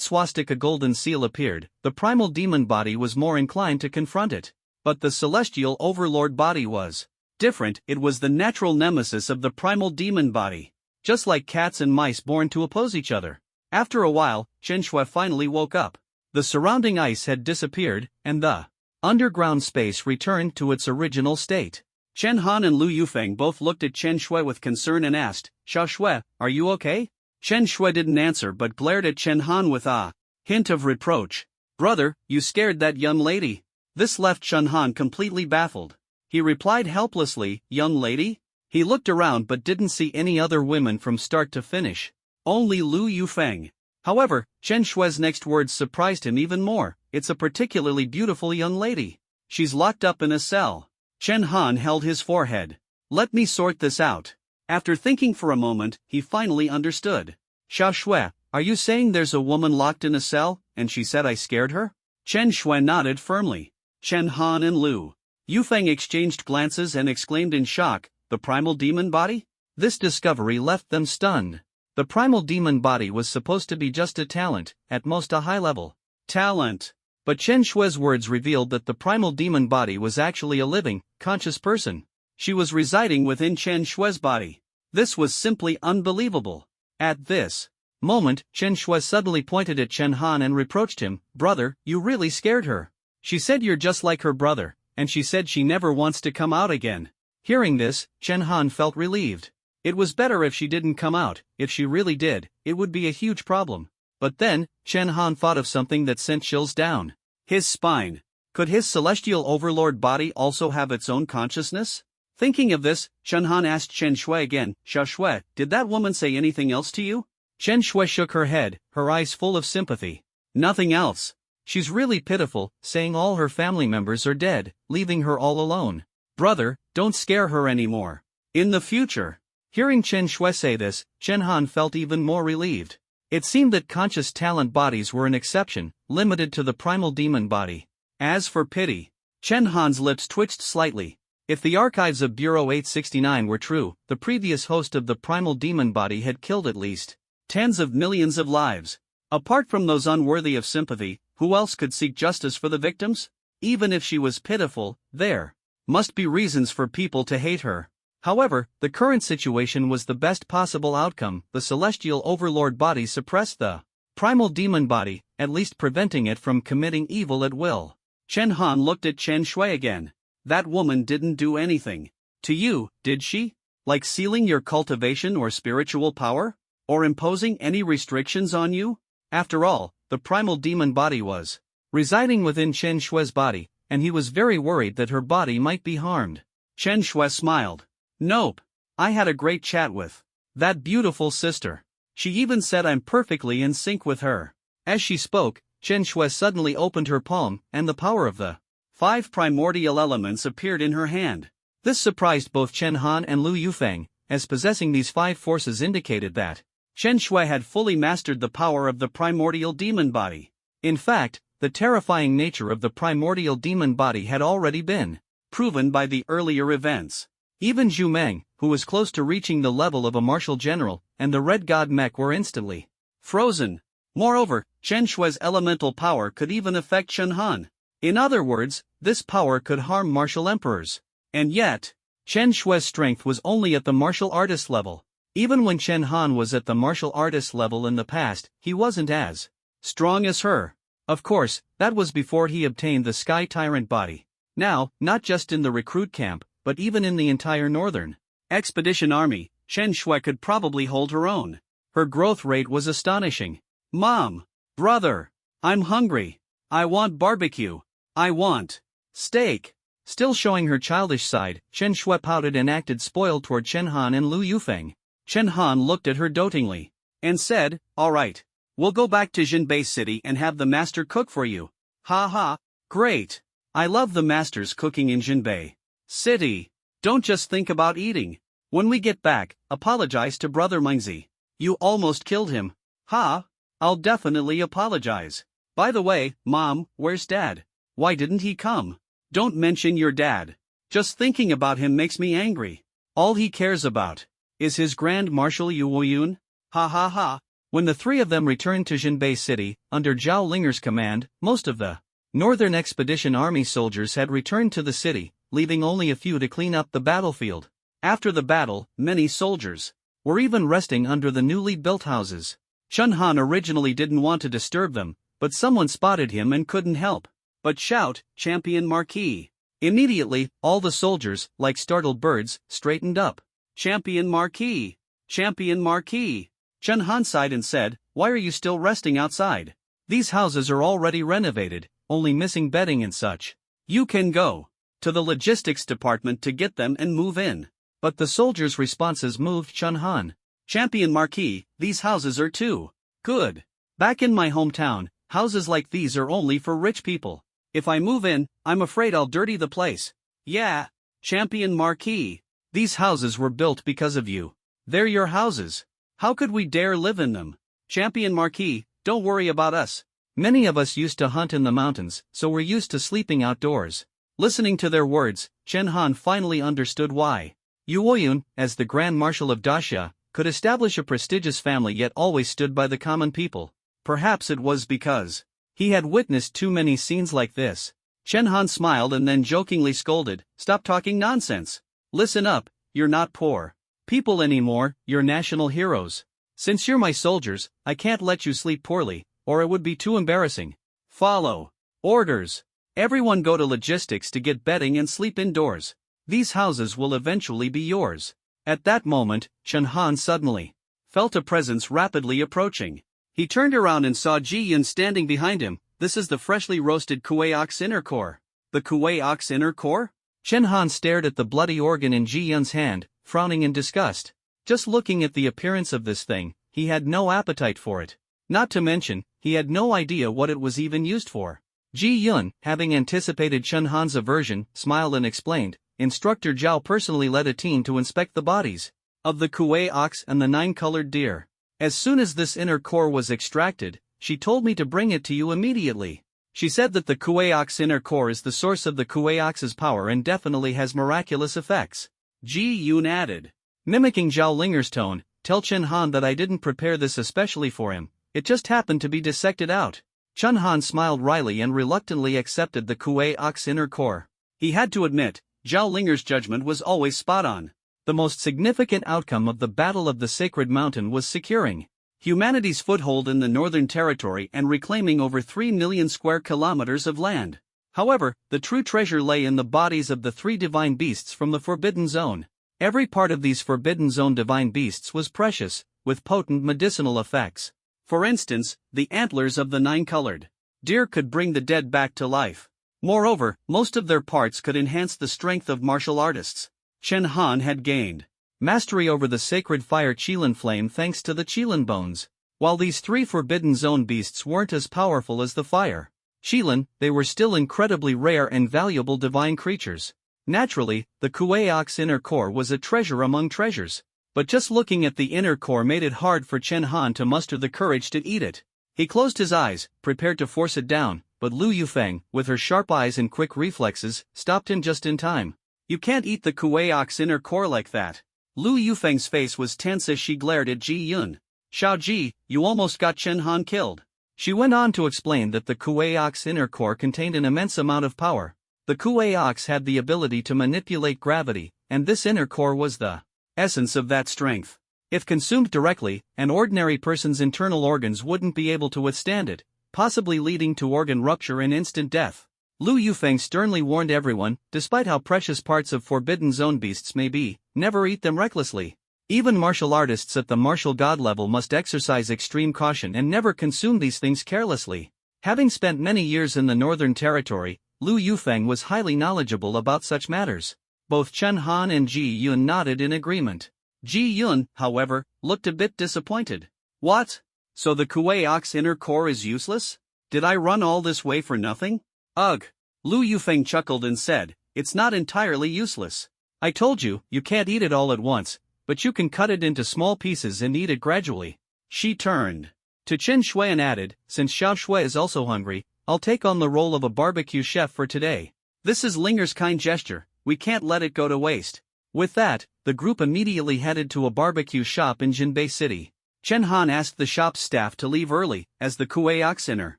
Swastika Golden Seal appeared, the primal demon body was more inclined to confront it. But the celestial overlord body was different. It was the natural nemesis of the primal demon body. Just like cats and mice born to oppose each other. After a while, Chen Shui finally woke up. The surrounding ice had disappeared, and the underground space returned to its original state. Chen Han and Lu Yufeng both looked at Chen Shui with concern and asked, "Xiao Shui, are you okay?" Chen Shui didn't answer but glared at Chen Han with a hint of reproach. "Brother, you scared that young lady." This left Chen Han completely baffled. He replied helplessly, "Young lady?" He looked around but didn't see any other women from start to finish. Only Lu Yufeng. However, Chen Shui's next words surprised him even more. "It's a particularly beautiful young lady. She's locked up in a cell." Chen Han held his forehead. "Let me sort this out." After thinking for a moment, he finally understood. "Xiao Shui, are you saying there's a woman locked in a cell, and she said I scared her?" Chen Shui nodded firmly. Chen Han and Lu Yufeng exchanged glances and exclaimed in shock, "The primal demon body?" This discovery left them stunned. The primal demon body was supposed to be just a talent, at most a high-level talent. But Chen Shui's words revealed that the primal demon body was actually a living, conscious person. She was residing within Chen Shui's body. This was simply unbelievable. At this moment, Chen Shui suddenly pointed at Chen Han and reproached him, "Brother, you really scared her. She said you're just like her brother, and she said she never wants to come out again." Hearing this, Chen Han felt relieved. It was better if she didn't come out. If she really did, it would be a huge problem. But then, Chen Han thought of something that sent chills down his spine. Could his celestial overlord body also have its own consciousness? Thinking of this, Chen Han asked Chen Shui again, "Xiao Shui, did that woman say anything else to you?" Chen Shui shook her head, her eyes full of sympathy. "Nothing else. She's really pitiful, saying all her family members are dead, leaving her all alone. Brother, don't scare her anymore. In the future." Hearing Chen Shui say this, Chen Han felt even more relieved. It seemed that conscious talent bodies were an exception, limited to the primal demon body. As for pity, Chen Han's lips twitched slightly. If the archives of Bureau 869 were true, the previous host of the primal demon body had killed at least tens of millions of lives. Apart from those unworthy of sympathy, who else could seek justice for the victims? Even if she was pitiful, there must be reasons for people to hate her. However, the current situation was the best possible outcome. The celestial overlord body suppressed the primal demon body, at least preventing it from committing evil at will. Chen Han looked at Chen Shui again. "That woman didn't do anything to you, did she? Like sealing your cultivation or spiritual power? Or imposing any restrictions on you? After all, the primal demon body was residing within Chen Shui's body, and he was very worried that her body might be harmed." Chen Shui smiled. "Nope. I had a great chat with that beautiful sister. She even said I'm perfectly in sync with her." As she spoke, Chen Shui suddenly opened her palm, and the power of the 5 primordial elements appeared in her hand. This surprised both Chen Han and Lu Yufeng, as possessing these 5 forces indicated that Chen Shui had fully mastered the power of the primordial demon body. In fact, the terrifying nature of the primordial demon body had already been proven by the earlier events. Even Zhu Meng, who was close to reaching the level of a martial general, and the Red God Mech were instantly frozen. Moreover, Chen Shui's elemental power could even affect Chen Han. In other words, this power could harm martial emperors. And yet, Chen Shui's strength was only at the martial artist level. Even when Chen Han was at the martial artist level in the past, he wasn't as strong as her. Of course, that was before he obtained the Sky Tyrant body. Now, not just in the recruit camp, but even in the entire Northern Expedition Army, Chen Shui could probably hold her own. Her growth rate was astonishing. Mom! Brother! I'm hungry. I want barbecue. I want steak. Still showing her childish side, Chen Shui pouted and acted spoiled toward Chen Han and Lu Yufeng. Chen Han looked at her dotingly and said, "All right. We'll go back to Jinbei City and have the master cook for you." Ha ha, great. I love the master's cooking in Jinbei City. Don't just think about eating. When we get back, apologize to Brother Mengzi. You almost killed him. Ha, I'll definitely apologize. By the way, Mom, where's Dad? Why didn't he come? Don't mention your dad. Just thinking about him makes me angry. All he cares about is his Grand Marshal Yu Woyun. Ha ha ha. When the three of them returned to Jinbei City, under Zhao Linger's command, most of the Northern Expedition Army soldiers had returned to the city, leaving only a few to clean up the battlefield. After the battle, many soldiers were even resting under the newly built houses. Chen Han originally didn't want to disturb them, but someone spotted him and couldn't help but shout, "Champion Marquis!" Immediately, all the soldiers, like startled birds, straightened up. "Champion Marquis! Champion Marquis!" Chen Han sighed and said, "Why are you still resting outside? These houses are already renovated, only missing bedding and such. You can go to the logistics department to get them and move in." But the soldiers' responses moved Chen Han. "Champion Marquis, these houses are too good. Back in my hometown, houses like these are only for rich people. If I move in, I'm afraid I'll dirty the place." "Yeah, Champion Marquis, these houses were built because of you. They're your houses. How could we dare live in them? Champion Marquis, don't worry about us. Many of us used to hunt in the mountains, so we're used to sleeping outdoors." Listening to their words, Chen Han finally understood why Yu Woyun, as the Grand Marshal of Daxia, could establish a prestigious family yet always stood by the common people. Perhaps it was because he had witnessed too many scenes like this. Chen Han smiled and then jokingly scolded, "Stop talking nonsense. Listen up, you're not poor people anymore, you're national heroes. Since you're my soldiers, I can't let you sleep poorly, or it would be too embarrassing. Follow orders. Everyone go to logistics to get bedding and sleep indoors. These houses will eventually be yours." At that moment, Chen Han suddenly felt a presence rapidly approaching. He turned around and saw Ji Yun standing behind him. "This is the freshly roasted Kuei ox inner core." "The Kuei ox inner core?" Chen Han stared at the bloody organ in Ji Yun's hand, frowning in disgust. Just looking at the appearance of this thing, he had no appetite for it. Not to mention, he had no idea what it was even used for. Ji Yun, having anticipated Chen Han's aversion, smiled and explained, "Instructor Zhao personally led a team to inspect the bodies of the Kuei ox and the 9-colored deer. As soon as this inner core was extracted, she told me to bring it to you immediately. She said that the Kuei ox inner core is the source of the Kuei ox's power and definitely has miraculous effects." Ji Yun added, mimicking Zhao Linger's tone, "Tell Chen Han that I didn't prepare this especially for him, it just happened to be dissected out." Chen Han smiled wryly and reluctantly accepted the Kuei ox inner core. He had to admit, Zhao Linger's judgment was always spot on. The most significant outcome of the Battle of the Sacred Mountain was securing humanity's foothold in the Northern Territory and reclaiming over 3 million square kilometers of land. However, the true treasure lay in the bodies of the 3 divine beasts from the Forbidden Zone. Every part of these Forbidden Zone divine beasts was precious, with potent medicinal effects. For instance, the antlers of the 9-colored deer could bring the dead back to life. Moreover, most of their parts could enhance the strength of martial artists. Chen Han had gained mastery over the sacred fire Qilin flame thanks to the Qilin bones. While these 3 Forbidden Zone beasts weren't as powerful as the fire Qilin, they were still incredibly rare and valuable divine creatures. Naturally, the Kuei ox inner core was a treasure among treasures. But just looking at the inner core made it hard for Chen Han to muster the courage to eat it. He closed his eyes, prepared to force it down, but Lu Yufeng, with her sharp eyes and quick reflexes, stopped him just in time. "You can't eat the Kuei ox inner core like that." Lu Yufeng's face was tense as she glared at Ji Yun. "Xiao Ji, you almost got Chen Han killed." She went on to explain that the Kuei ox inner core contained an immense amount of power. The Kuei ox had the ability to manipulate gravity, and this inner core was the essence of that strength. If consumed directly, an ordinary person's internal organs wouldn't be able to withstand it, possibly leading to organ rupture and instant death. Lu Yufeng sternly warned everyone, despite how precious parts of Forbidden Zone beasts may be, never eat them recklessly. Even martial artists at the martial god level must exercise extreme caution and never consume these things carelessly. Having spent many years in the Northern Territory, Lu Yufeng was highly knowledgeable about such matters. Both Chen Han and Ji Yun nodded in agreement. Ji Yun, however, looked a bit disappointed. What? So the Kuei Ox inner core is useless? Did I run all this way for nothing? Ugh. Lu Yufeng chuckled and said, it's not entirely useless. I told you, you can't eat it all at once, but you can cut it into small pieces and eat it gradually. She turned to Chen Shui and added, since Xiao Shui is also hungry, I'll take on the role of a barbecue chef for today. This is Linger's kind gesture, we can't let it go to waste. With that, the group immediately headed to a barbecue shop in Jinbei City. Chen Han asked the shop's staff to leave early, as the Kuei Ox inner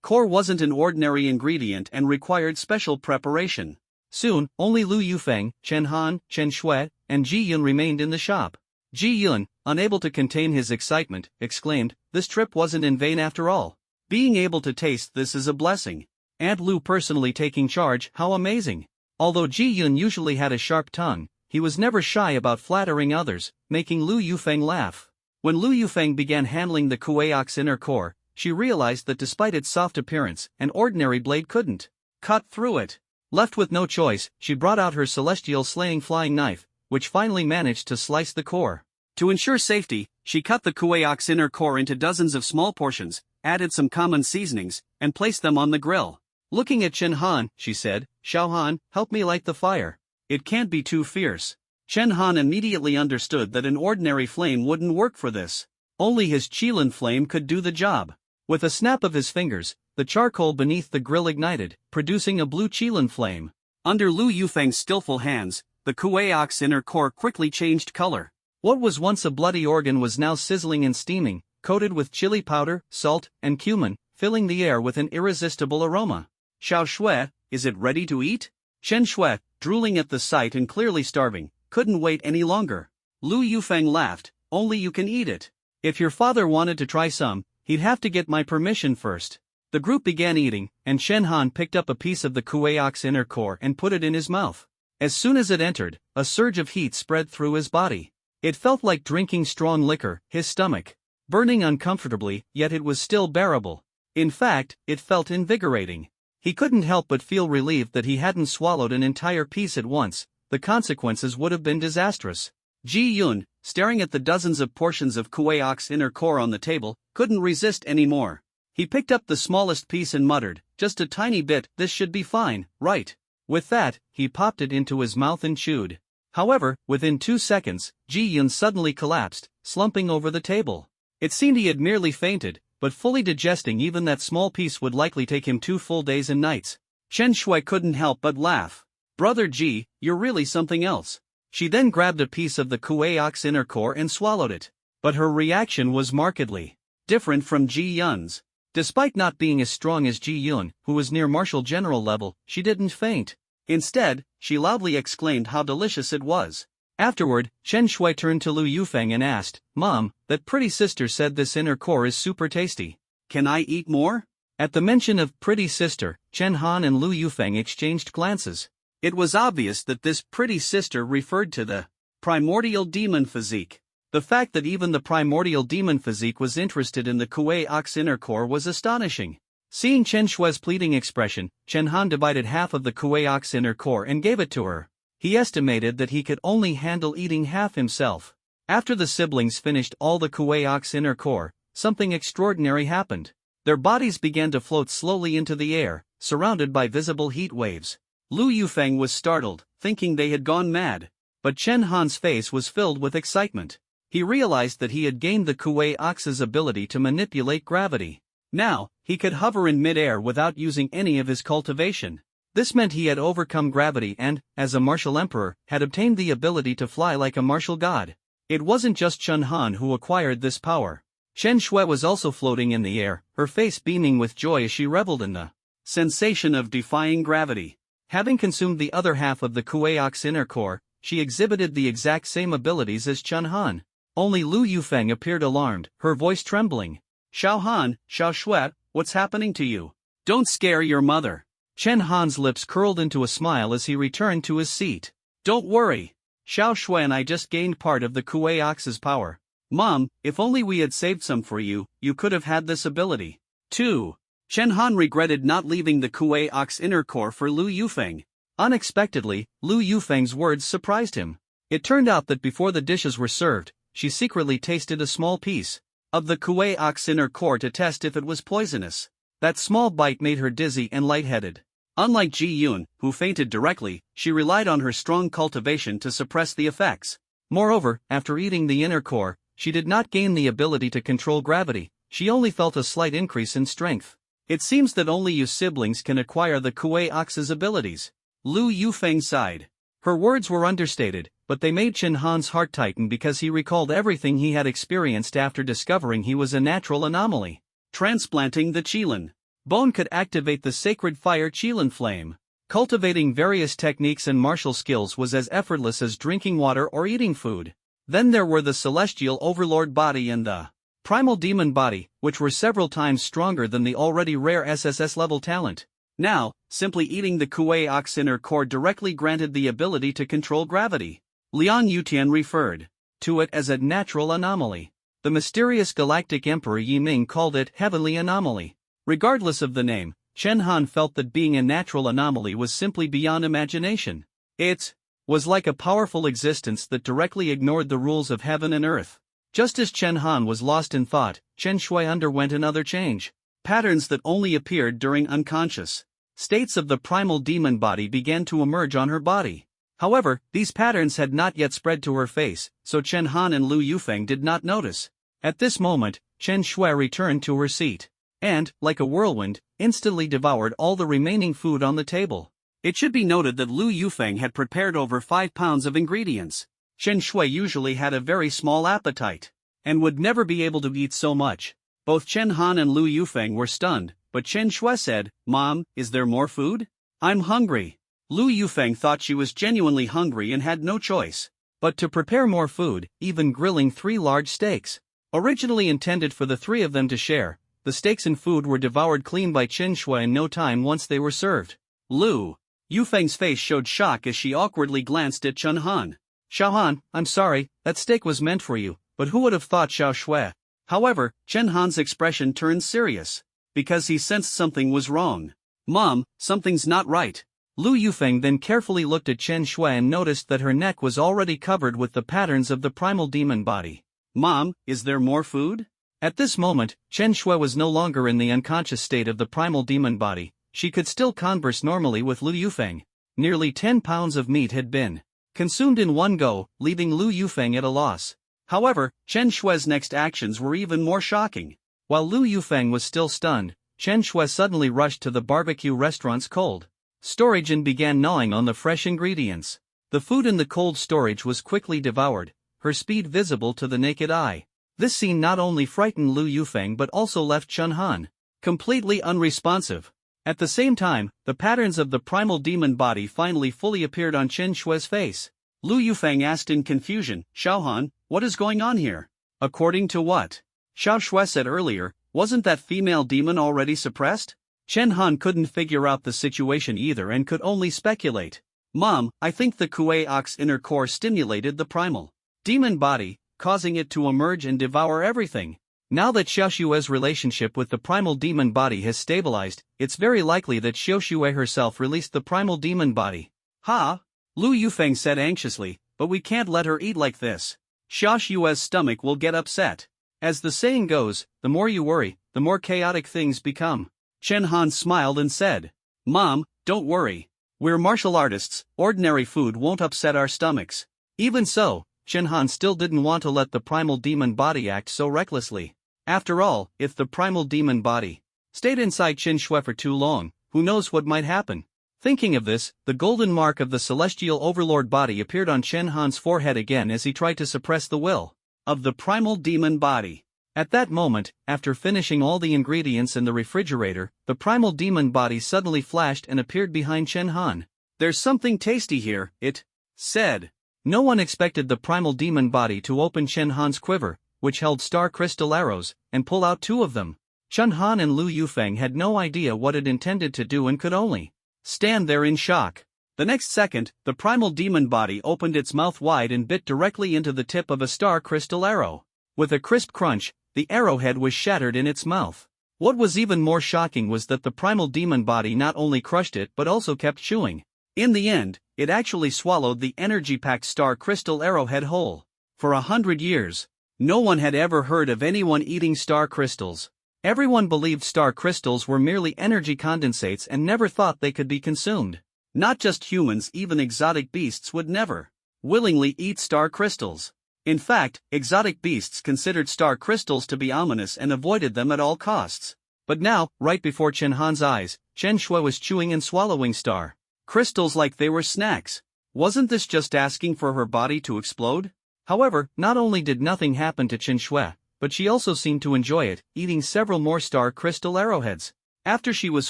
core wasn't an ordinary ingredient and required special preparation. Soon, only Lu Yufeng, Chen Han, Chen Shui, and Ji Yun remained in the shop. Ji Yun, unable to contain his excitement, exclaimed, this trip wasn't in vain after all. Being able to taste this is a blessing. Aunt Lu personally taking charge, how amazing. Although Ji Yun usually had a sharp tongue, he was never shy about flattering others, making Lu Yufeng laugh. When Lu Yufeng began handling the Kuei Ox inner core, she realized that despite its soft appearance, an ordinary blade couldn't cut through it. Left with no choice, she brought out her celestial slaying flying knife, which finally managed to slice the core. To ensure safety, she cut the Kuei Ox inner core into dozens of small portions, added some common seasonings, and placed them on the grill. Looking at Chen Han, she said, Xiao Han, help me light the fire. It can't be too fierce. Chen Han immediately understood that an ordinary flame wouldn't work for this. Only his Qilin flame could do the job. With a snap of his fingers, the charcoal beneath the grill ignited, producing a blue Qilin flame. Under Lu Yufeng's skillful hands, the Kuei Ox inner core quickly changed color. What was once a bloody organ was now sizzling and steaming, coated with chili powder, salt, and cumin, filling the air with an irresistible aroma. Xiao Shui, is it ready to eat? Chen Shui, drooling at the sight and clearly starving, couldn't wait any longer. Lu Yufeng laughed, only you can eat it. If your father wanted to try some, he'd have to get my permission first. The group began eating, and Chen Han picked up a piece of the Kuei Ox inner core and put it in his mouth. As soon as it entered, a surge of heat spread through his body. It felt like drinking strong liquor, his stomach burning uncomfortably, yet it was still bearable. In fact, it felt invigorating. He couldn't help but feel relieved that he hadn't swallowed an entire piece at once. The consequences would have been disastrous. Ji Yun, staring at the dozens of portions of Kuei Ox inner core on the table, couldn't resist anymore. He picked up the smallest piece and muttered, just a tiny bit, this should be fine, right? With that, he popped it into his mouth and chewed. However, within 2 seconds, Ji Yun suddenly collapsed, slumping over the table. It seemed he had merely fainted, but fully digesting even that small piece would likely take him 2 full days and nights. Chen Shui couldn't help but laugh. Brother Ji, you're really something else. She then grabbed a piece of the Kuei Ox inner core and swallowed it. But her reaction was markedly different from Ji Yun's. Despite not being as strong as Ji Yun, who was near martial general level, she didn't faint. Instead, she loudly exclaimed how delicious it was. Afterward, Chen Shui turned to Lu Yufeng and asked, Mom, that pretty sister said this inner core is super tasty. Can I eat more? At the mention of pretty sister, Chen Han and Lu Yufeng exchanged glances. It was obvious that this pretty sister referred to the primordial demon physique. The fact that even the primordial demon physique was interested in the Kuei Ox inner core was astonishing. Seeing Chen Shui's pleading expression, Chen Han divided half of the Kuei Ox inner core and gave it to her. He estimated that he could only handle eating half himself. After the siblings finished all the Kuei Ox inner core, something extraordinary happened. Their bodies began to float slowly into the air, surrounded by visible heat waves. Lu Yufeng was startled, thinking they had gone mad. But Chen Han's face was filled with excitement. He realized that he had gained the Kuei Ox's ability to manipulate gravity. Now, he could hover in mid-air without using any of his cultivation. This meant he had overcome gravity and, as a martial emperor, had obtained the ability to fly like a martial god. It wasn't just Chen Han who acquired this power. Chen Shui was also floating in the air, her face beaming with joy as she reveled in the sensation of defying gravity. Having consumed the other half of the Kuei Ox inner core, she exhibited the exact same abilities as Chen Han. Only Lu Yufeng appeared alarmed, her voice trembling. Xiao Han, Xiao Shui, what's happening to you? Don't scare your mother. Chen Han's lips curled into a smile as he returned to his seat. Don't worry. Xiao Shui and I just gained part of the Kuei Ox's power. Mom, if only we had saved some for you, you could have had this ability. 2. Chen Han regretted not leaving the Kuei Ox inner core for Lu Yufeng. Unexpectedly, Lu Yufeng's words surprised him. It turned out that before the dishes were served, she secretly tasted a small piece of the Kuei Ox inner core to test if it was poisonous. That small bite made her dizzy and lightheaded. Unlike Ji Yun, who fainted directly, she relied on her strong cultivation to suppress the effects. Moreover, after eating the inner core, she did not gain the ability to control gravity, she only felt a slight increase in strength. It seems that only you siblings can acquire the Kuei Ox's abilities. Lu Yufeng sighed. Her words were understated, but they made Chen Han's heart tighten because he recalled everything he had experienced after discovering he was a natural anomaly. Transplanting the Qilin bone could activate the sacred fire Qilin flame. Cultivating various techniques and martial skills was as effortless as drinking water or eating food. Then there were the celestial overlord body and the primal demon body, which were several times stronger than the already rare SSS-level talent. Now, simply eating the Kuei Ox inner core directly granted the ability to control gravity. Lian Yutian referred to it as a natural anomaly. The mysterious galactic emperor Yi Ming called it heavenly anomaly. Regardless of the name, Chen Han felt that being a natural anomaly was simply beyond imagination. It was like a powerful existence that directly ignored the rules of heaven and earth. Just as Chen Han was lost in thought, Chen Shui underwent another change. Patterns that only appeared during unconscious states of the primal demon body began to emerge on her body. However, these patterns had not yet spread to her face, so Chen Han and Lu Yufeng did not notice. At this moment, Chen Shui returned to her seat, and, like a whirlwind, instantly devoured all the remaining food on the table. It should be noted that Lu Yufeng had prepared over 5 pounds of ingredients. Chen Shui usually had a very small appetite, and would never be able to eat so much. Both Chen Han and Lu Yufeng were stunned, but Chen Shui said, "Mom, is there more food? I'm hungry." Lu Yufeng thought she was genuinely hungry and had no choice but to prepare more food, even grilling 3 large steaks. Originally intended for the 3 of them to share, the steaks and food were devoured clean by Chen Shui in no time once they were served. Lu Yufeng's face showed shock as she awkwardly glanced at Chen Han. "Xiao Han, I'm sorry, that steak was meant for you, but who would have thought Xiao Shui?" However, Chen Han's expression turned serious, because he sensed something was wrong. "Mom, something's not right." Lu Yufeng then carefully looked at Chen Shui and noticed that her neck was already covered with the patterns of the primal demon body. "Mom, is there more food?" At this moment, Chen Shui was no longer in the unconscious state of the primal demon body. She could still converse normally with Lu Yufeng. Nearly 10 pounds of meat had been consumed in one go, leaving Lu Yufeng at a loss. However, Chen Shui's next actions were even more shocking. While Lu Yufeng was still stunned, Chen Shui suddenly rushed to the barbecue restaurant's cold storage and began gnawing on the fresh ingredients. The food in the cold storage was quickly devoured, her speed visible to the naked eye. This scene not only frightened Lu Yufeng but also left Chen Han completely unresponsive. At the same time, the patterns of the primal demon body finally fully appeared on Chen Shui's face. Lu Yufeng asked in confusion, "Xiao Han, what is going on here?" "According to what Xiao Shui said earlier, wasn't that female demon already suppressed?" Chen Han couldn't figure out the situation either and could only speculate. "Mom, I think the Kuei Ox inner core stimulated the primal demon body, causing it to emerge and devour everything. Now that Xiao Shui's relationship with the primal demon body has stabilized, it's very likely that Xiao Shui herself released the primal demon body." "Ha?" Lu Yufeng said anxiously, "but we can't let her eat like this. Xiao Shui's stomach will get upset. As the saying goes, the more you worry, the more chaotic things become." Chen Han smiled and said, "Mom, don't worry. We're martial artists, ordinary food won't upset our stomachs." Even so, Chen Han still didn't want to let the primal demon body act so recklessly. After all, if the primal demon body stayed inside Chen Shui for too long, who knows what might happen. Thinking of this, the golden mark of the celestial overlord body appeared on Chen Han's forehead again as he tried to suppress the will of the primal demon body. At that moment, after finishing all the ingredients in the refrigerator, the primal demon body suddenly flashed and appeared behind Chen Han. "There's something tasty here," it said. No one expected the primal demon body to open Chen Han's quiver, which held star crystal arrows, and pull out 2 of them. Chen Han and Lu Yufeng had no idea what it intended to do and could only stand there in shock. The next second, the primal demon body opened its mouth wide and bit directly into the tip of a star crystal arrow. With a crisp crunch, the arrowhead was shattered in its mouth. What was even more shocking was that the primal demon body not only crushed it but also kept chewing. In the end, it actually swallowed the energy-packed star crystal arrowhead whole. For 100 years, no one had ever heard of anyone eating star crystals. Everyone believed star crystals were merely energy condensates and never thought they could be consumed. Not just humans, even exotic beasts would never willingly eat star crystals. In fact, exotic beasts considered star crystals to be ominous and avoided them at all costs. But now, right before Chen Han's eyes, Chen Shui was chewing and swallowing star crystals like they were snacks. Wasn't this just asking for her body to explode? However, not only did nothing happen to Chen Shui, but she also seemed to enjoy it, eating several more star crystal arrowheads. After she was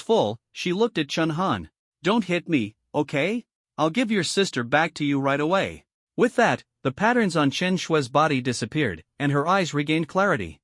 full, she looked at Chen Han. "Don't hit me, okay? I'll give your sister back to you right away." With that, the patterns on Chen Shui's body disappeared, and her eyes regained clarity.